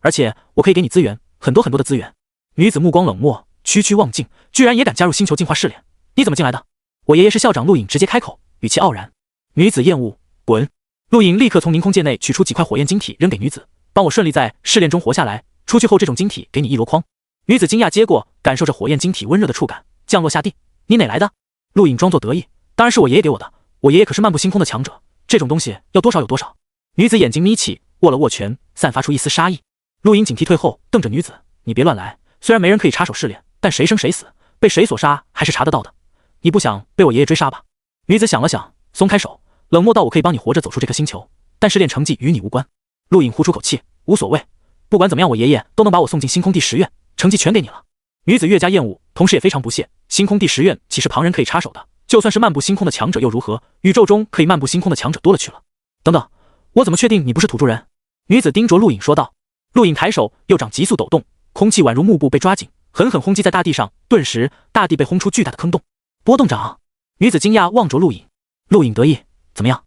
而且我可以给你资源，很多很多的资源。女子目光冷漠，区区望境，居然也敢加入星球进化试炼？你怎么进来的？我爷爷是校长。陆颖直接开口，语气傲然。女子厌恶，滚！陆颖立刻从凝空界内取出几块火焰晶体，扔给女子，帮我顺利在试炼中活下来，出去后这种晶体给你1箩筐。女子惊讶接过，感受着火焰晶体温热的触感，降落下地。你哪来的？陆颖装作得意，当然是我爷爷给我的，我爷爷可是漫步星空的强者，这种东西要多少有多少。女子眼睛眯起，握了握拳，散发出一丝杀意。陆颖警惕退后，瞪着女子，你别乱来，虽然没人可以插手试炼，但谁生谁死，被谁所杀还是查得到的。你不想被我爷爷追杀吧？女子想了想，松开手，冷漠道，我可以帮你活着走出这颗星球，但试炼成绩与你无关。陆颖呼出口气，无所谓，不管怎么样，我爷爷都能把我送进星空第10院，成绩全给你了。女子越加厌恶，同时也非常不屑，星空第10院岂是旁人可以插手的？就算是漫步星空的强者又如何？宇宙中可以漫步星空的强者多了去了。等等，我怎么确定你不是土著人？女子盯着陆颖说道。陆颖抬手，右掌急速抖动，空气宛如幕布被抓紧，狠狠轰击在大地上，顿时大地被轰出巨大的坑洞。波动掌！女子惊讶望着陆颖。陆颖得意，怎么样？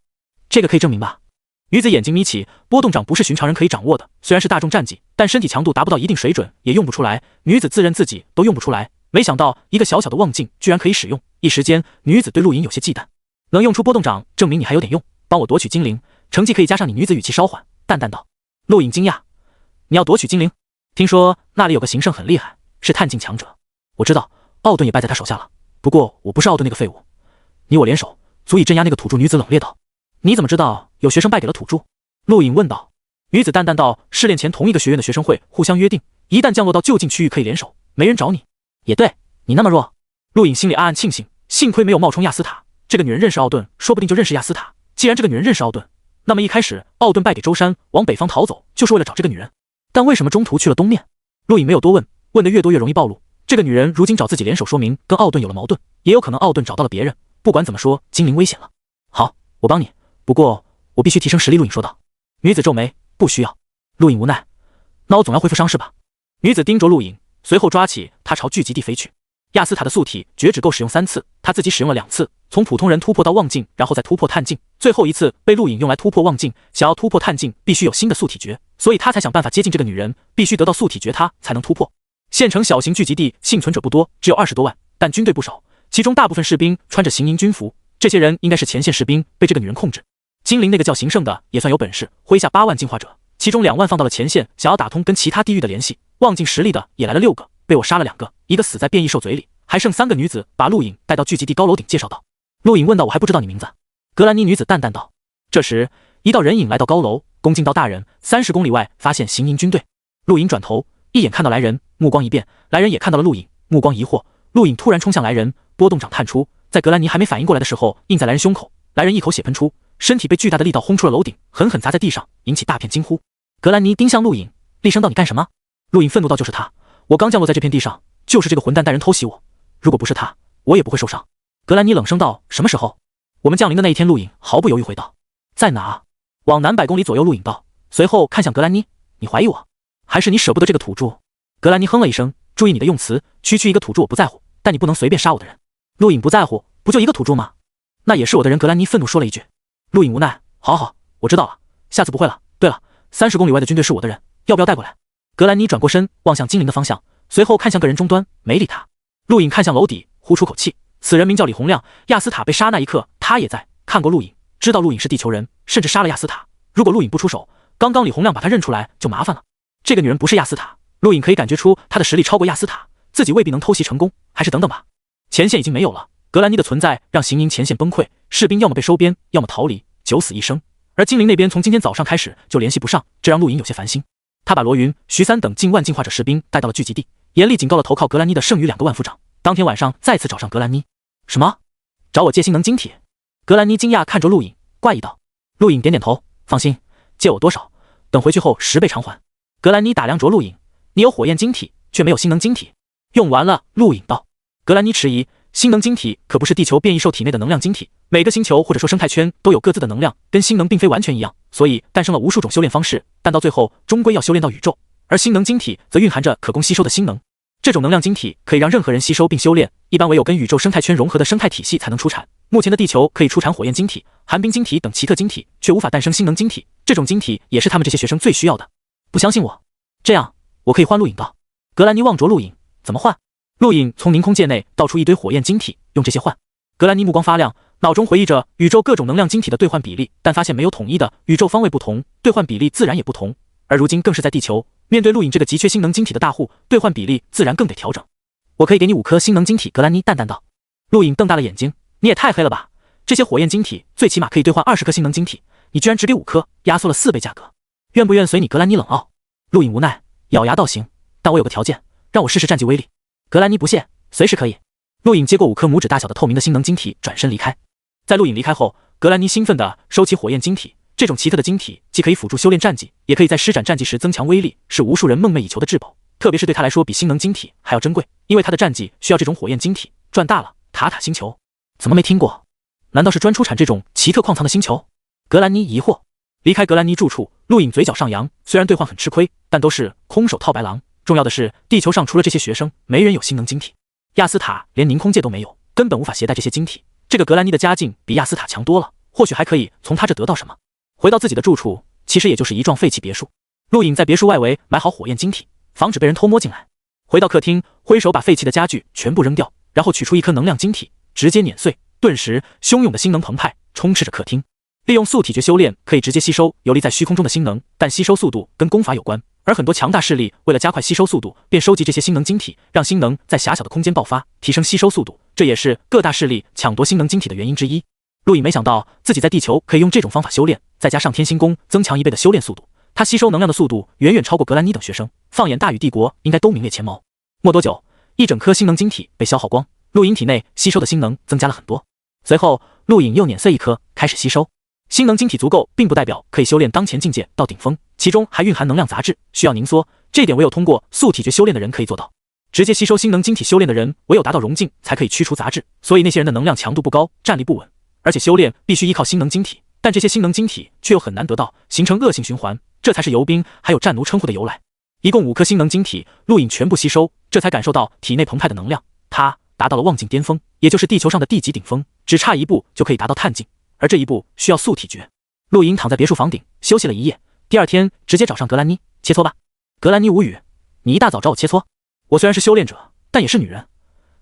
这个可以证明吧？女子眼睛眯起，波动掌不是寻常人可以掌握的，虽然是大众战技，但身体强度达不到一定水准，也用不出来。女子自认自己都用不出来，没想到一个小小的望境居然可以使用。一时间，女子对陆颖有些忌惮。能用出波动掌，证明你还有点用，帮我夺取精灵，成绩可以加上你。女子语气稍缓，淡淡道。陆颖惊讶，你要夺取精灵？听说那里有个行圣很厉害，是探境强者。我知道，奥顿也败在他手下了，不过我不是奥顿那个废物，你我联手足以镇压那个土著。女子冷冽道。你怎么知道有学生败给了土著？陆颖问道。女子淡淡道，试炼前同一个学院的学生会互相约定，一旦降落到就近区域可以联手，没人找你。也对，你那么弱。陆颖心里暗暗庆幸，幸亏没有冒充亚斯塔，这个女人认识奥顿，说不定就认识亚斯塔。既然这个女人认识奥顿，那么一开始奥顿败给舟山，往北方逃走，就是为了找这个女人。但为什么中途去了东面？陆颖没有多问，问得越多越容易暴露。这个女人如今找自己联手，说明跟奥顿有了矛盾，也有可能奥顿找到了别人。不管怎么说，精灵危险了。好，我帮你，不过我必须提升实力。陆颖说道。女子皱眉，不需要。陆颖无奈，那我总要恢复伤势吧？女子盯着陆影，随后抓起他朝聚集地飞去。亚斯塔的素体绝只够使用3次，他自己使用了2次，从普通人突破到望境，然后再突破探境，最后一次被陆影用来突破望境。想要突破探境，必须有新的素体诀，所以他才想办法接近这个女人，必须得到素体诀，他才能突破。县城小型聚集地幸存者不多，只有20多万，但军队不少，其中大部分士兵穿着行营军服，这些人应该是前线士兵，被这个女人控制。精灵那个叫行胜的也算有本事，麾下8万进化者，其中2万放到了前线，想要打通跟其他地域的联系。望境实力的也来了6个，被我杀了2个，一个死在变异兽嘴里，还剩3个。女子把陆影带到聚集地高楼顶，介绍道。陆影问道：“我还不知道你名字。”格兰妮女子淡淡道。这时，一道人影来到高楼，恭敬道：“大人，30公里外发现行营军队。”陆影转头，一眼看到来人，目光一变，来人也看到了陆影，目光疑惑。陆影突然冲向来人，波动掌探出，在格兰妮还没反应过来的时候，印在来人胸口。来人一口血喷出，身体被巨大的力道轰出了楼顶，狠狠砸在地上，引起大片惊呼。格兰妮盯向陆影，厉声道：“你干什么？”陆影愤怒道：“就是他，我刚降落在这片地上，就是这个混蛋带人偷袭我，如果不是他，我也不会受伤。”格兰妮冷声道：“什么时候？”我们降临的那一天。陆影毫不犹豫回道：“在哪？”往南100公里左右。陆影道，随后看向格兰妮：“你怀疑我，还是你舍不得这个土著？”格兰妮哼了一声：“注意你的用词，区区一个土著我不在乎，但你不能随便杀我的人。”陆影不在乎，不就一个土著吗？那也是我的人。格兰妮愤怒说了一句。陆影无奈：“好好，我知道了，下次不会了。对了，30公里外的军队是我的人，要不要带过来？”格兰妮转过身望向精灵的方向，随后看向个人终端，没理他。陆影看向楼底，呼出口气，此人名叫李洪亮。亚斯塔被杀那一刻，他也在，看过陆影，知道陆影是地球人，甚至杀了亚斯塔。如果陆影不出手，刚刚李洪亮把他认出来就麻烦了。这个女人不是亚斯塔，陆影可以感觉出她的实力超过亚斯塔，自己未必能偷袭成功，还是等等吧。前线已经没有了，格兰妮的存在让行营前线崩溃，士兵要么被收编，要么逃离，九死一生。而精灵那边从今天早上开始就联系不上，这让陆影有些烦心。他把罗云、徐三等近万进化者士兵带到了聚集地，严厉警告了投靠格兰妮的剩余2个万夫长。当天晚上再次找上格兰妮。什么？找我借星能晶体？格兰妮惊讶看着陆影，怪异道。陆影点点头，放心，借我多少？等回去后10倍偿还。格兰妮打量着陆影，你有火焰晶体，却没有星能晶体，用完了。陆影道。格兰妮迟疑，星能晶体可不是地球变异兽体内的能量晶体，每个星球或者说生态圈都有各自的能量，跟星能并非完全一样，所以诞生了无数种修炼方式，但到最后终归要修炼到宇宙。而星能晶体则蕴含着可供吸收的星能，这种能量晶体可以让任何人吸收并修炼，一般唯有跟宇宙生态圈融合的生态体系才能出产。目前的地球可以出产火焰晶体、寒冰晶体等奇特晶体，却无法诞生星能晶体，这种晶体也是他们这些学生最需要的。不相信我？这样，我可以换。陆影道。格兰妮望着陆影，怎么换？陆影从凝空界内倒出一堆火焰晶体，用这些换。格兰妮目光发亮，脑中回忆着宇宙各种能量晶体的兑换比例，但发现没有统一的，宇宙方位不同，兑换比例自然也不同。而如今更是在地球，面对陆影这个急缺星能晶体的大户，兑换比例自然更得调整。我可以给你5颗星能晶体。格兰妮淡淡道。陆影瞪大了眼睛，你也太黑了吧，这些火焰晶体最起码可以兑换20颗星能晶体，你居然只给5颗，压缩了4倍价格，愿不愿随你？格兰妮冷傲。陆影无奈，咬牙道行，但我有个条件，让我试试战绩威力。格兰妮不屑，随时可以。陆影接过5颗拇指大小的透明的星能晶体，转身离开。在陆影离开后，格兰妮兴奋地收起火焰晶体，这种奇特的晶体既可以辅助修炼战绩，也可以在施展战绩时增强威力，是无数人梦寐以求的至宝，特别是对他来说比星能晶体还要珍贵，因为他的战绩需要这种火焰晶体。赚大了，塔塔星球怎么没听过？难道是专出产这种奇特矿藏的星球？格兰妮疑惑。离开格兰妮住处，陆影嘴角上扬，虽然兑换很吃亏，但都是空手套白狼。重要的是，地球上除了这些学生，没人有星能晶体。亚斯塔连凝空界都没有，根本无法携带这些晶体。这个格兰妮的家境比亚斯塔强多了，或许还可以从他这得到什么。回到自己的住处，其实也就是一幢废弃别墅。陆影在别墅外围埋好火焰晶体，防止被人偷摸进来。回到客厅，挥手把废弃的家具全部扔掉，然后取出1颗能量晶体，直接碾碎。顿时，汹涌的星能澎湃，充斥着客厅。利用素体诀修炼，可以直接吸收游离在虚空中的星能，但吸收速度跟功法有关。而很多强大势力为了加快吸收速度，便收集这些星能晶体，让星能在狭小的空间爆发，提升吸收速度。这也是各大势力抢夺星能晶体的原因之一。陆影没想到自己在地球可以用这种方法修炼，再加上天星宫增强1倍的修炼速度，他吸收能量的速度远远超过格兰妮等学生，放眼大禹帝国应该都名列前茅。没多久，一整颗星能晶体被消耗光，陆影体内吸收的星能增加了很多。随后，陆影又碾碎1颗，开始吸收。星能晶体足够，并不代表可以修炼当前境界到顶峰，其中还蕴含能量杂质，需要凝缩。这点唯有通过素体诀修炼的人可以做到。直接吸收星能晶体修炼的人，唯有达到融境才可以驱除杂质，所以那些人的能量强度不高，战力不稳，而且修炼必须依靠星能晶体，但这些星能晶体却又很难得到，形成恶性循环，这才是游兵还有战奴称呼的由来。一共5颗星能晶体，陆颖全部吸收，这才感受到体内澎湃的能量。他达到了望境巅峰，也就是地球上的地级顶峰，只差一步就可以达到碳境，而这一步需要素体诀。陆颖躺在别墅房顶休息了一夜，第二天直接找上格兰妮切磋吧。格兰妮无语，你一大早找我切磋？我虽然是修炼者，但也是女人，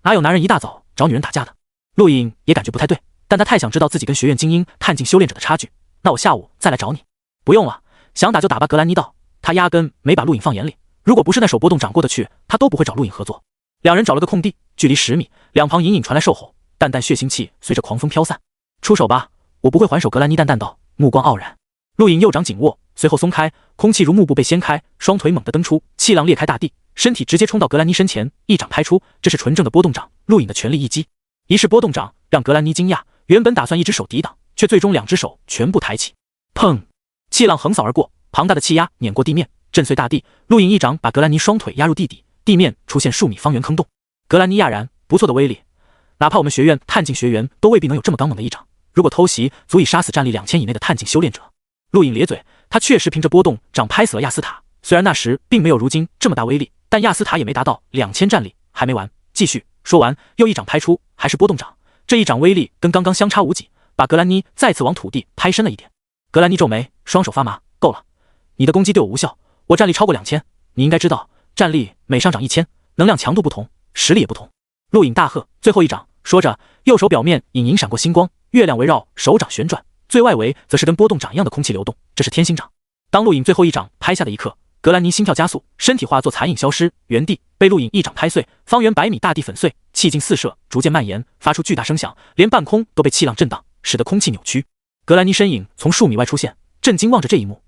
哪有男人一大早找女人打架的？陆颖也感觉不太对，但他太想知道自己跟学院精英碳境修炼者的差距。那我下午再来找你。不用了，想打就打吧。格兰妮道，他压根没把陆颖放眼里，如果不是那手波动掌过得去，他都不会找陆颖合作。两人找了个空地，距离10米，两旁隐隐传来兽吼，淡淡血腥气随着狂风飘散。出手吧，我不会还手。格兰妮淡淡道，目光傲然。陆颖右掌紧握，随后松开，空气如幕布被掀开，双腿猛地蹬出，气浪裂开大地，身体直接冲到格兰妮身前，一掌拍出，这是纯正的波动掌。陆颖的全力一击，一式波动掌让格兰妮惊讶，原本打算一只手抵挡，却最终2只手全部抬起。砰！气浪横扫而过，庞大的气压碾过地面，震碎大地。陆颖一掌把格兰妮双腿压入地底，地面出现数米方圆坑洞。格兰妮讶然，不错的威力，哪怕我们学院碳境学员都未必能有这么刚猛的一掌，如果偷袭，足以杀死战力2000以内的碳境修炼者。陆颖咧嘴，他确实凭着波动掌拍死了亚斯塔，虽然那时并没有如今这么大威力，但亚斯塔也没达到2000战力。还没完，继续。说完，又一掌拍出，还是波动掌，这一掌威力跟刚刚相差无几，把格兰妮再次往土地拍深了一点。格兰妮皱眉，双手发麻，够了，你的攻击对我无效，我战力超过2000，你应该知道，战力每上涨1000，能量强度不同，实力也不同。陆颖大喝，最后一掌。说着，右手表面隐隐闪过星光，月亮围绕手掌旋转，最外围则是跟波动掌一样的空气流动，这是天星掌。当陆颖最后一掌拍下的一刻，格兰妮心跳加速，身体化作残影消失，原地被陆颖一掌拍碎，方圆100米大地粉碎，气劲四射，逐渐蔓延，发出巨大声响，连半空都被气浪震荡，使得空气扭曲。格兰妮身影从数米外出现，震惊望着这一幕。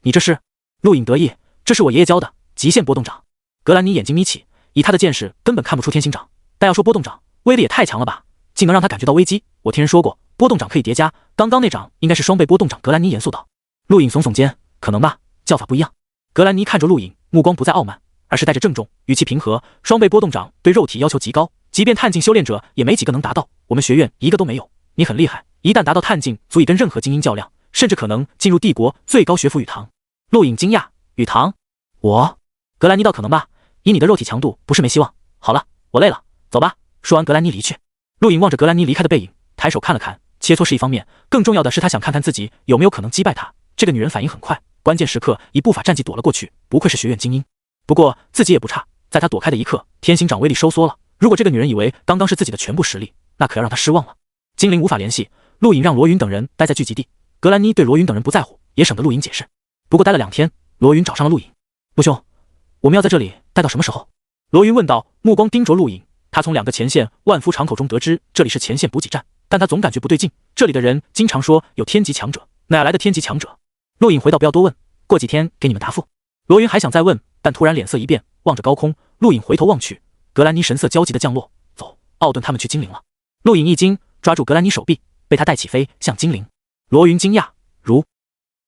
你这是？陆颖得意，这是我爷爷教的极限波动掌。格兰妮眼睛眯起，以他的见识根本看不出天星掌，但要说波动掌威力也太强了吧，竟能让他感觉到危机。我听人说过，波动掌可以叠加，刚刚那掌应该是双倍波动掌。格兰妮严肃道。陆颖耸耸肩，可能吧，叫法不一样。格兰妮看着陆颖，目光不再傲慢，而是带着郑重，语气平和。双倍波动掌对肉体要求极高，即便碳境修炼者也没几个能达到，我们学院一个都没有。你很厉害，一旦达到碳境，足以跟任何精英较量，甚至可能进入帝国最高学府雨堂。陆颖惊讶，雨堂？我？格兰妮道，可能吧，以你的肉体强度不是没希望。好了，我累了，走吧。说完，格兰妮离去。陆颖望着格兰妮离开的背影，抬手看了看，切磋是一方面，更重要的是他想看看自己有没有可能击败她。这个女人反应很快，关键时刻以步法战绩躲了过去，不愧是学院精英。不过自己也不差，在她躲开的一刻，天星掌威力收缩了。如果这个女人以为刚刚是自己的全部实力，那可要让她失望了。精灵无法联系，陆颖让罗云等人待在聚集地。格兰妮对罗云等人不在乎，也省得陆颖解释。不过待了2天，罗云找上了陆颖。陆兄，我们要在这里待到什么时候？罗云问道，目光盯着陆颖。他从2个前线万夫长口中得知这里是前线补给站，但他总感觉不对劲，这里的人经常说有天级强者，哪来的天级强者？陆颖回道，不要多问，过几天给你们答复。罗云还想再问，但突然脸色一变，望着高空。陆颖回头望去，格兰妮神色焦急地降落。走，奥顿他们去精灵了。陆颖一惊，抓住格兰妮手臂，被他带起飞向精灵。罗云惊讶，如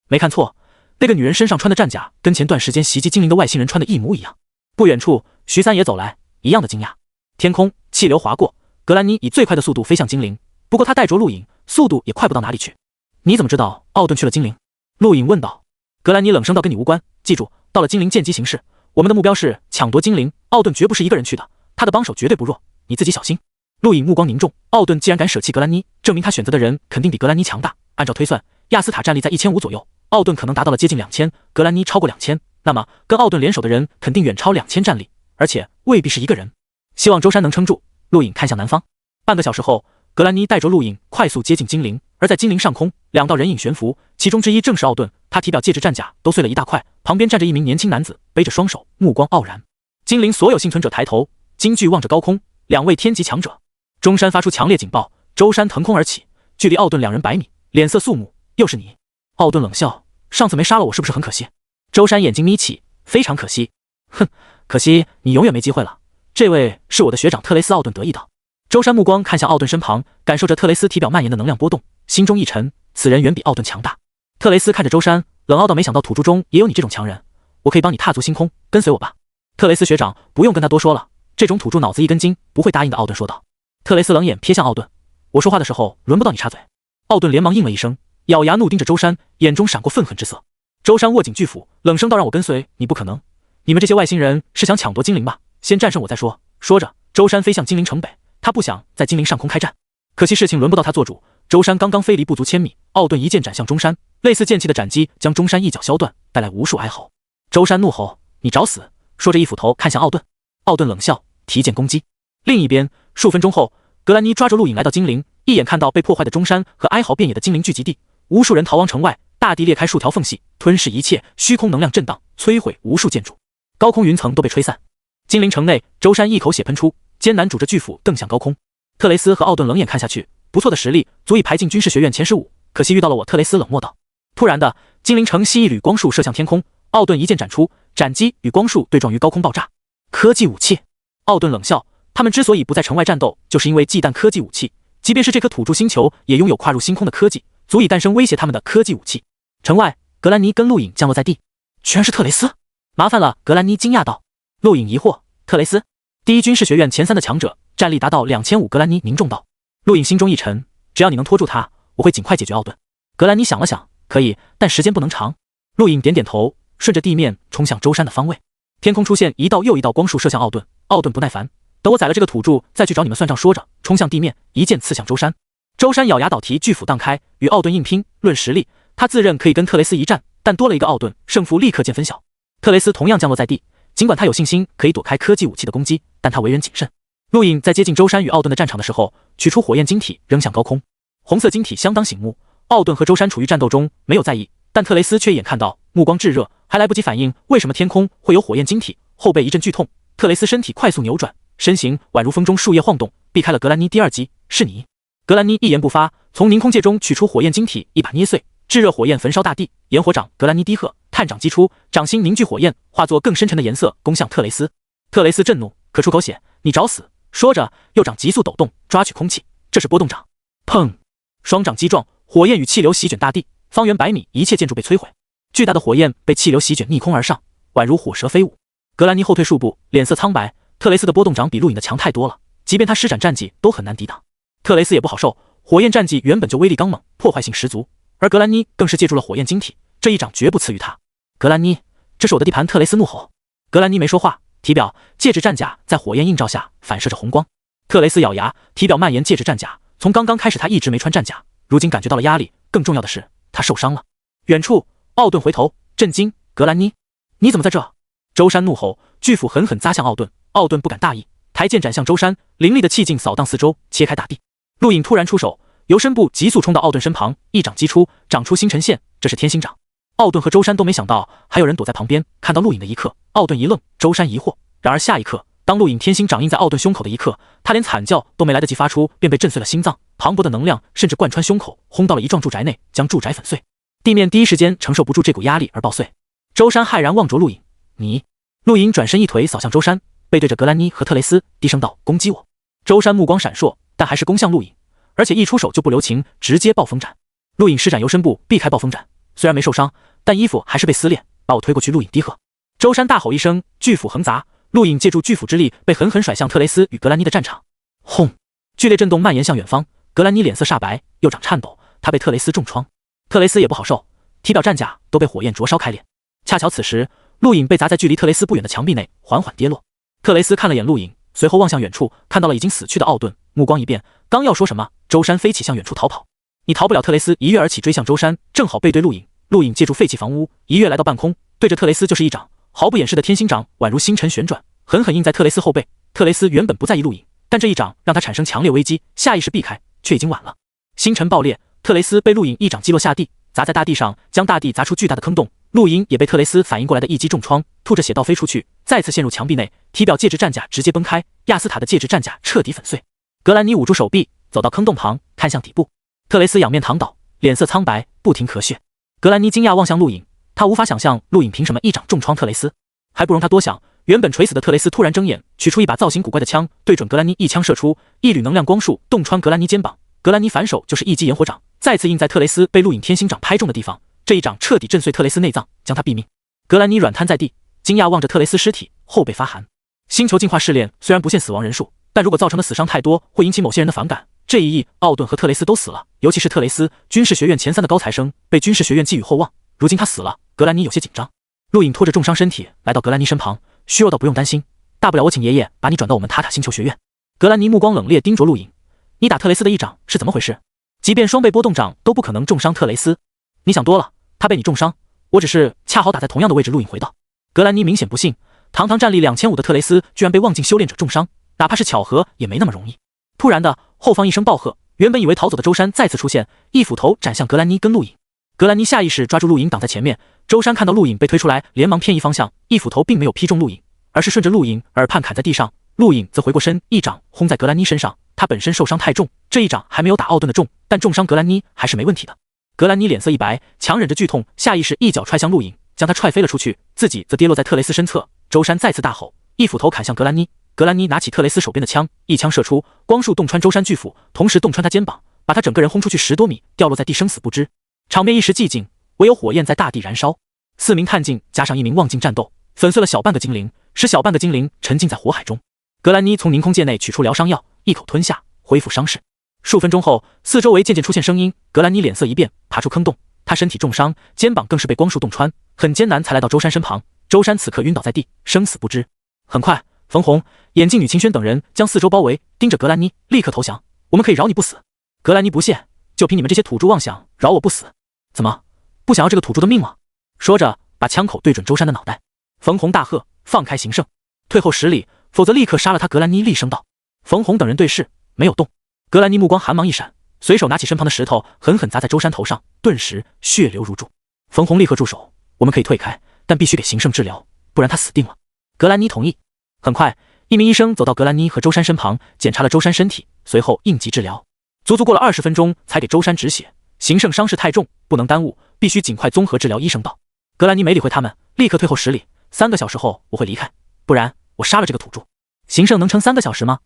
没看错，那个女人身上穿的战甲跟前段时间袭击精灵的外星人穿的一模一样。不远处，徐三也走来，一样的惊讶。天空气流划过，格兰妮以最快的速度飞向精灵，不过他带着陆颖，速度也快不到哪里去。你怎么知道奥顿去了精灵？陆颖问道。格兰妮冷声道，跟你无关，记住，到了精灵见机行事，我们的目标是抢夺精灵，奥顿绝不是一个人去的，他的帮手绝对不弱，你自己小心。陆颖目光凝重，奥顿既然敢舍弃格兰妮，证明他选择的人肯定比格兰妮强大。按照推算，亚斯塔战力在1500左右，奥顿可能达到了接近2000，格兰妮超过2000，那么跟奥顿联手的人肯定远超2000战力，而且未必是一个人。希望舟山能撑住。陆颖看向南方。半个小时后，格兰妮带着陆颖快速接近精灵，而在精灵上空，2道人影悬浮，其中之一正是奥顿，他体表戒指战甲都碎了一大块，旁边站着一名年轻男子，背着双手，目光傲然。精灵所有幸存者抬头，惊惧望着高空，2位天级强者。中山发出强烈警报，舟山腾空而起，距离奥顿2人100米，脸色肃穆。又是你？奥顿冷笑，上次没杀了我是不是很可惜？舟山眼睛眯起，非常可惜。哼，可惜你永远没机会了。这位是我的学长特雷斯。奥顿得意道。舟山目光看向奥顿身旁，感受着特雷斯体表蔓延的能量波动，心中一沉，此人远比奥顿强大。特雷斯看着舟山，冷傲道，没想到土著中也有你这种强人，我可以帮你踏足星空，跟随我吧。特雷斯学长不用跟他多说了，这种土著脑子一根筋，不会答应的。奥顿说道。特雷斯冷眼瞥向奥顿，我说话的时候轮不到你插嘴。奥顿连忙应了一声，咬牙怒盯着舟山，眼中闪过愤恨之色。舟山握紧巨斧，冷声道，让我跟随你不可能，你们这些外星人是想抢夺精灵吧？先战胜我再说。说着，周山飞向精灵城北，他不想在精灵上空开战。可惜事情轮不到他做主。周山刚刚飞离不足1000米，奥顿一剑斩向中山，类似剑气的斩击将中山一脚削断，带来无数哀嚎。周山怒吼：“你找死！”说着一斧头看向奥顿。奥顿冷笑，提剑攻击。另一边，数分钟后，格兰妮抓着陆影来到精灵，一眼看到被破坏的中山和哀嚎遍野的精灵聚集地，无数人逃亡城外，大地裂开数条缝隙，吞噬一切，虚空能量震荡，摧毁无数建筑，高空云层都被吹散。精灵城内，周山一口血喷出，艰难拄着巨斧瞪向高空。特雷斯和奥顿冷眼看下去，不错的实力，足以排进军事学院前15，可惜遇到了我。特雷斯冷漠道。突然的，精灵城吸一缕光束射向天空，奥顿一剑斩出，斩击与光束对撞于高空爆炸。科技武器！奥顿冷笑，他们之所以不在城外战斗，就是因为忌惮科技武器，即便是这颗土著星球，也拥有跨入星空的科技，足以诞生威胁他们的科技武器。城外，格兰妮跟陆影降落在地，居然是特雷斯！麻烦了，格兰妮惊讶道。陆影疑惑，特雷斯，第一军事学院前3的强者，战力达到2500。格兰妮凝重道。陆影心中一沉，只要你能拖住他，我会尽快解决奥顿。格兰妮想了想，可以，但时间不能长。陆影点点头，顺着地面冲向周山的方位。天空出现一道又一道光束射向奥顿，奥顿不耐烦，等我宰了这个土著再去找你们算账。说着冲向地面，一剑刺向周山。周山咬牙倒提，巨斧荡开，与奥顿硬拼。论实力，他自认可以跟特雷斯一战，但多了一个奥顿，胜负立刻见分晓。特雷斯同样降落在地，尽管他有信心可以躲开科技武器的攻击，但他为人谨慎。陆影在接近周山与奥顿的战场的时候，取出火焰晶体扔向高空，红色晶体相当醒目。奥顿和周山处于战斗中，没有在意，但特雷斯却一眼看到，目光炙热，还来不及反应为什么天空会有火焰晶体，后背一阵剧痛。特雷斯身体快速扭转，身形宛如风中树叶晃动，避开了格兰妮第2击。是你！格兰妮一言不发，从凝空界中取出火焰晶体，一把捏碎，炙热火焰焚烧大地。炎火掌！格兰妮低喝，探掌击出，掌心凝聚火焰，化作更深沉的颜色，攻向特雷斯。特雷斯震怒，可出口血，你找死！说着，右掌急速抖动，抓取空气，这是波动掌。砰！双掌击撞，火焰与气流席卷大地，方圆100米，一切建筑被摧毁。巨大的火焰被气流席卷，逆空而上，宛如火蛇飞舞。格兰妮后退数步，脸色苍白。特雷斯的波动掌比陆影的强太多了，即便他施展战技都很难抵挡。特雷斯也不好受，火焰战技原本就威力刚猛，破坏性十足，而格兰妮更是借助了火焰晶体，这一掌绝不次于他。格兰妮，这是我的地盘！特雷斯怒吼。格兰妮没说话。体表戒指战甲在火焰映照下反射着红光。特雷斯咬牙，体表蔓延戒指战甲。从刚刚开始他一直没穿战甲，如今感觉到了压力，更重要的是他受伤了。远处，奥顿回头，震惊：格兰妮，你怎么在这？周山怒吼，巨斧狠狠砸向奥顿。奥顿不敢大意，抬剑斩向周山，凌厉的气劲扫荡四周，切开大地。陆影突然出手，由身部急速冲到奥顿身旁，一掌击出，掌出星辰线，这是天星掌。奥顿和周山都没想到还有人躲在旁边。看到陆影的一刻，奥顿一愣，周山疑惑。然而下一刻，当陆影天星掌印在奥顿胸口的一刻，他连惨叫都没来得及发出，便被震碎了心脏。磅礴的能量甚至贯穿胸口，轰到了一幢住宅内，将住宅粉碎。地面第一时间承受不住这股压力而爆碎。周山骇然望着陆影，你！陆影转身一腿扫向周山，背对着格兰妮和特雷斯，低声道：“攻击我！”周山目光闪烁，但还是攻向陆影，而且一出手就不留情，直接暴风斩。陆影施展游身步避开暴风斩，虽然没受伤，但衣服还是被撕裂。把我推过去！陆影低喝。周山大吼一声，巨斧横砸。陆影借助巨斧之力，被狠狠甩向特雷斯与格兰妮的战场。轰！剧烈震动蔓延向远方，格兰妮脸色煞白，右掌颤抖，她被特雷斯重创。特雷斯也不好受，体表战甲都被火焰灼烧开裂。恰巧此时，陆影被砸在距离特雷斯不远的墙壁内，缓缓跌落。特雷斯看了眼陆影，随后望向远处，看到了已经死去的奥顿，目光一变，刚要说什么，周山飞起向远处逃跑。你逃不了！特雷斯一跃而起，追向周山，正好背对陆影。陆影借助废弃房屋，一跃来到半空，对着特雷斯就是一掌，毫不掩饰的天星掌宛如星辰旋转，狠狠印在特雷斯后背。特雷斯原本不在意陆影，但这一掌让他产生强烈危机，下意识避开，却已经晚了。星辰爆裂，特雷斯被陆影一掌击落下地，砸在大地上，将大地砸出巨大的坑洞。陆影也被特雷斯反应过来的一击重创，吐着血倒飞出去，再次陷入墙壁内，体表戒指战甲直接崩开，亚斯塔的戒指战甲彻底粉碎。格兰妮捂住手臂，走到坑洞旁，看向底部。特雷斯仰面躺倒，脸色苍白，不停咳血。格兰妮惊讶望向陆影，他无法想象陆影凭什么一掌重创特雷斯。还不容他多想，原本垂死的特雷斯突然睁眼，取出一把造型古怪的枪，对准格兰妮一枪射出，一缕能量光束洞穿格兰妮肩膀。格兰妮反手就是一击炎火掌，再次印在特雷斯被陆影天星掌拍中的地方。这一掌彻底震碎特雷斯内脏，将他毙命。格兰妮软瘫在地，惊讶望着特雷斯尸体，后背发寒。星球进化试炼虽然不限死亡人数，但如果造成的死伤太多，会引起某些人的反感。这一役，奥顿和特雷斯都死了，尤其是特雷斯，军事学院前3的高材生，被军事学院寄予厚望。如今他死了，格兰妮有些紧张。陆颖拖着重伤身体来到格兰妮身旁，虚弱到不用担心，大不了我请爷爷把你转到我们塔塔星球学院。格兰妮目光冷冽盯着陆颖，你打特雷斯的一掌是怎么回事？即便双倍波动掌都不可能重伤特雷斯。你想多了，他被你重伤，我只是恰好打在同样的位置。陆颖回道。格兰妮明显不信，堂堂战力2500的特雷斯居然被望境修炼者重伤，哪怕是巧合也没那么容易。突然的后方一声暴喝，原本以为逃走的周山再次出现，一斧头斩向格兰妮跟陆颖。格兰妮下意识抓住陆颖挡在前面，周山看到陆颖被推出来，连忙偏移方向，一斧头并没有劈中陆颖，而是顺着陆颖耳畔砍在地上。陆颖则回过身，一掌轰在格兰妮身上。他本身受伤太重，这一掌还没有打奥顿的重，但重伤格兰妮还是没问题的。格兰妮脸色一白，强忍着剧痛，下意识一脚踹向陆颖，将他踹飞了出去，自己则跌落在特雷斯身侧。周山再次大吼，一斧头砍向格兰妮。格兰妮拿起特雷斯手边的枪，一枪射出，光束洞穿周山巨斧，同时洞穿他肩膀，把他整个人轰出去10多米，掉落在地生死不知。场面一时寂静，唯有火焰在大地燃烧。4名探镜加上1名望境战斗，粉碎了小半个精灵，使小半个精灵沉浸在火海中。格兰妮从凝空界内取出疗伤药，一口吞下，恢复伤势。数分钟后，四周围渐渐出现声音。格兰妮脸色一变，爬出坑洞。她身体重伤，肩膀更是被光束洞穿，很艰难才来到周山身旁。周山此刻晕倒在地，生死不知。很快，冯红、眼镜女秦轩等人将四周包围，盯着格兰妮，立刻投降。我们可以饶你不死。格兰妮不屑，就凭你们这些土著妄想饶我不死？怎么，不想要这个土著的命吗？说着，把枪口对准周山的脑袋。冯红大喝，放开行胜，退后10里，否则立刻杀了他。格兰妮厉声道。冯红等人对视，没有动。格兰妮目光寒芒一闪，随手拿起身旁的石头，狠狠砸在周山头上，顿时血流如注。冯红立刻住手，我们可以退开，但必须给行胜治疗，不然他死定了。格兰妮同意。很快，一名医生走到格兰妮和周山身旁，检查了周山身体，随后应急治疗。足足过了20分钟才给周山止血。行胜伤势太重，不能耽误，必须尽快综合治疗。医生道。格兰妮没理会他们，立刻退后10里。3个小时后我会离开，不然我杀了这个土著。行胜能撑3个小时吗？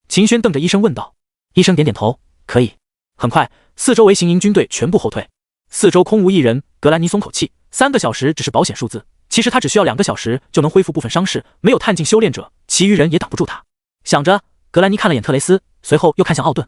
秦轩瞪着医生问道。医生点点头，可以。很快，四周围行营军队全部后退，四周空无一人。格兰妮松口气，3个小时只是保险数字，其实他只需要2个小时就能恢复部分伤势，没有探镜修炼者，其余人也挡不住他。想着，格兰妮看了眼特雷斯，随后又看向奥顿。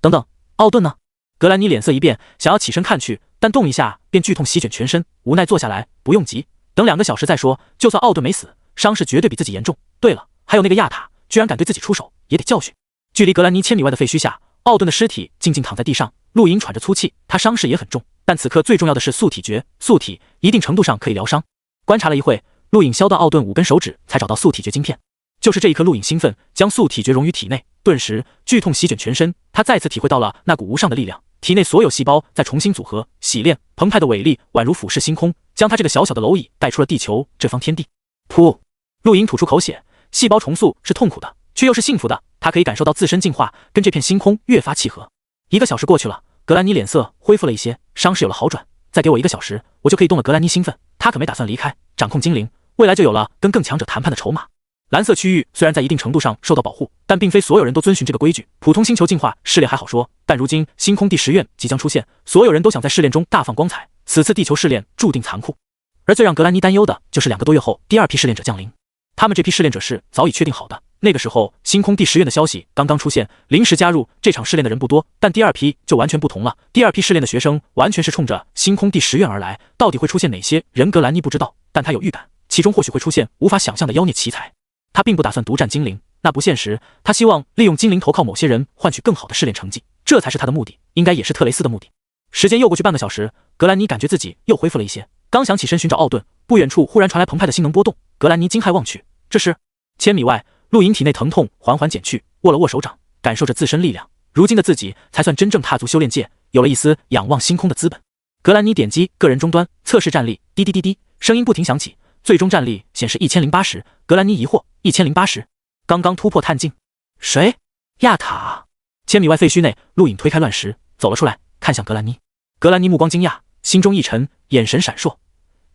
等等，奥顿呢？格兰妮脸色一变，想要起身看去，但动一下便剧痛席卷全身，无奈坐下来，不用急，等2个小时再说。就算奥顿没死，伤势绝对比自己严重。对了，还有那个亚塔，居然敢对自己出手，也得教训。距离格兰妮1000米外的废墟下，奥顿的尸体静静躺在地上，陆颖喘着粗气，他伤势也很重，但此刻最重要的是素体诀，素体一定程度上可以疗伤。观察了一会，陆颖削断奥顿5根手指，才找到素体诀晶片。就是这一刻，陆颖兴奋，将素体诀融于体内，顿时剧痛席卷全身，他再次体会到了那股无上的力量，体内所有细胞在重新组合、洗炼，澎湃的伟力宛如俯视星空，将他这个小小的蝼蚁带出了地球这方天地。噗！陆颖吐出口血，细胞重塑是痛苦的，却又是幸福的，他可以感受到自身进化，跟这片星空越发契合。1个小时过去了，格兰妮脸色恢复了一些，伤势有了好转。再给我1个小时，我就可以动了。格兰妮兴奋，他可没打算离开，掌控精灵，未来就有了跟更强者谈判的筹码。蓝色区域虽然在一定程度上受到保护，但并非所有人都遵循这个规矩。普通星球进化试炼还好说，但如今星空第10院即将出现，所有人都想在试炼中大放光彩，此次地球试炼注定残酷。而最让格兰妮担忧的就是2个多月后第2批试炼者降临。他们这批试炼者是早已确定好的，那个时候星空第10院的消息刚刚出现，临时加入这场试炼的人不多，但第2批就完全不同了。第2批试炼的学生完全是冲着星空第10院而来，到底会出现哪些人，格兰妮不知道，但他有预感，其中或许会出现无法想象的妖孽奇才。他并不打算独占精灵，那不现实，他希望利用精灵投靠某些人，换取更好的试炼成绩，这才是他的目的，应该也是特雷斯的目的。时间又过去半个小时，格兰妮感觉自己又恢复了一些，刚想起身寻找奥顿，不远处忽然传来澎湃的星能波动。格兰妮惊骇望去，这是1000米外，陆颖体内疼痛缓缓减去，握了握手掌，感受着自身力量。如今的自己才算真正踏足修炼界，有了一丝仰望星空的资本。格兰妮点击个人终端测试战力，滴滴滴滴，声音不停响起，最终战力显示1080。格兰妮疑惑，1080，刚刚突破探镜，谁？亚塔。1000米外废墟内，陆颖推开乱石，走了出来，看向格兰妮。格兰妮目光惊讶，心中一沉，眼神闪烁，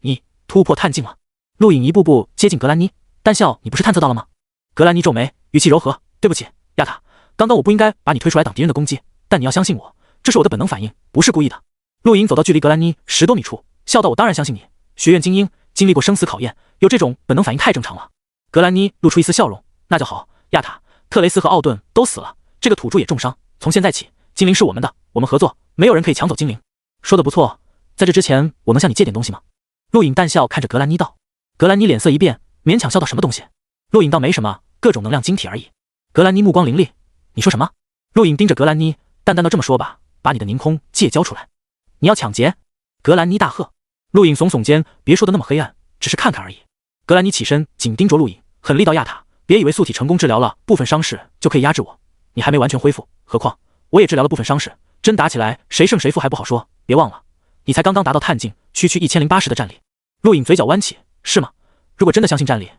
你突破探镜了？陆颖一步步接近格兰妮，淡笑，你不是探测到了吗？格兰妮皱眉，语气柔和，对不起，亚塔，刚刚我不应该把你推出来挡敌人的攻击，但你要相信我，这是我的本能反应，不是故意的。陆颖走到距离格兰妮10多米处，笑道，我当然相信你，学院精英，经历过生死考验，有这种本能反应太正常了。格兰妮露出一丝笑容，那就好，亚塔，特雷斯和奥顿都死了，这个土著也重伤，从现在起，精灵是我们的，我们合作，没有人可以抢走精灵。说得不错，在这之前，我能向你借点东西吗？陆颖淡笑看着格兰妮道。格兰妮脸色一变，勉强笑道什么东西。陆颖道没什么，各种能量晶体而已。格兰妮目光凌厉，你说什么？陆颖盯着格兰妮，淡淡道这么说吧，把你的凝空戒交出来。你要抢劫？格兰妮大喝。陆颖耸耸肩，别说的那么黑暗，只是看看而已。格兰妮起身紧盯着陆颖，狠力道亚塔，别以为素体成功治疗了部分伤势就可以压制我，你还没完全恢复，何况我也治疗了部分伤势，真打起来谁胜谁负还不好说，别忘了你才刚刚达到探境区1080的战力。陆颖嘴角弯起，是吗？如果真的相信战力，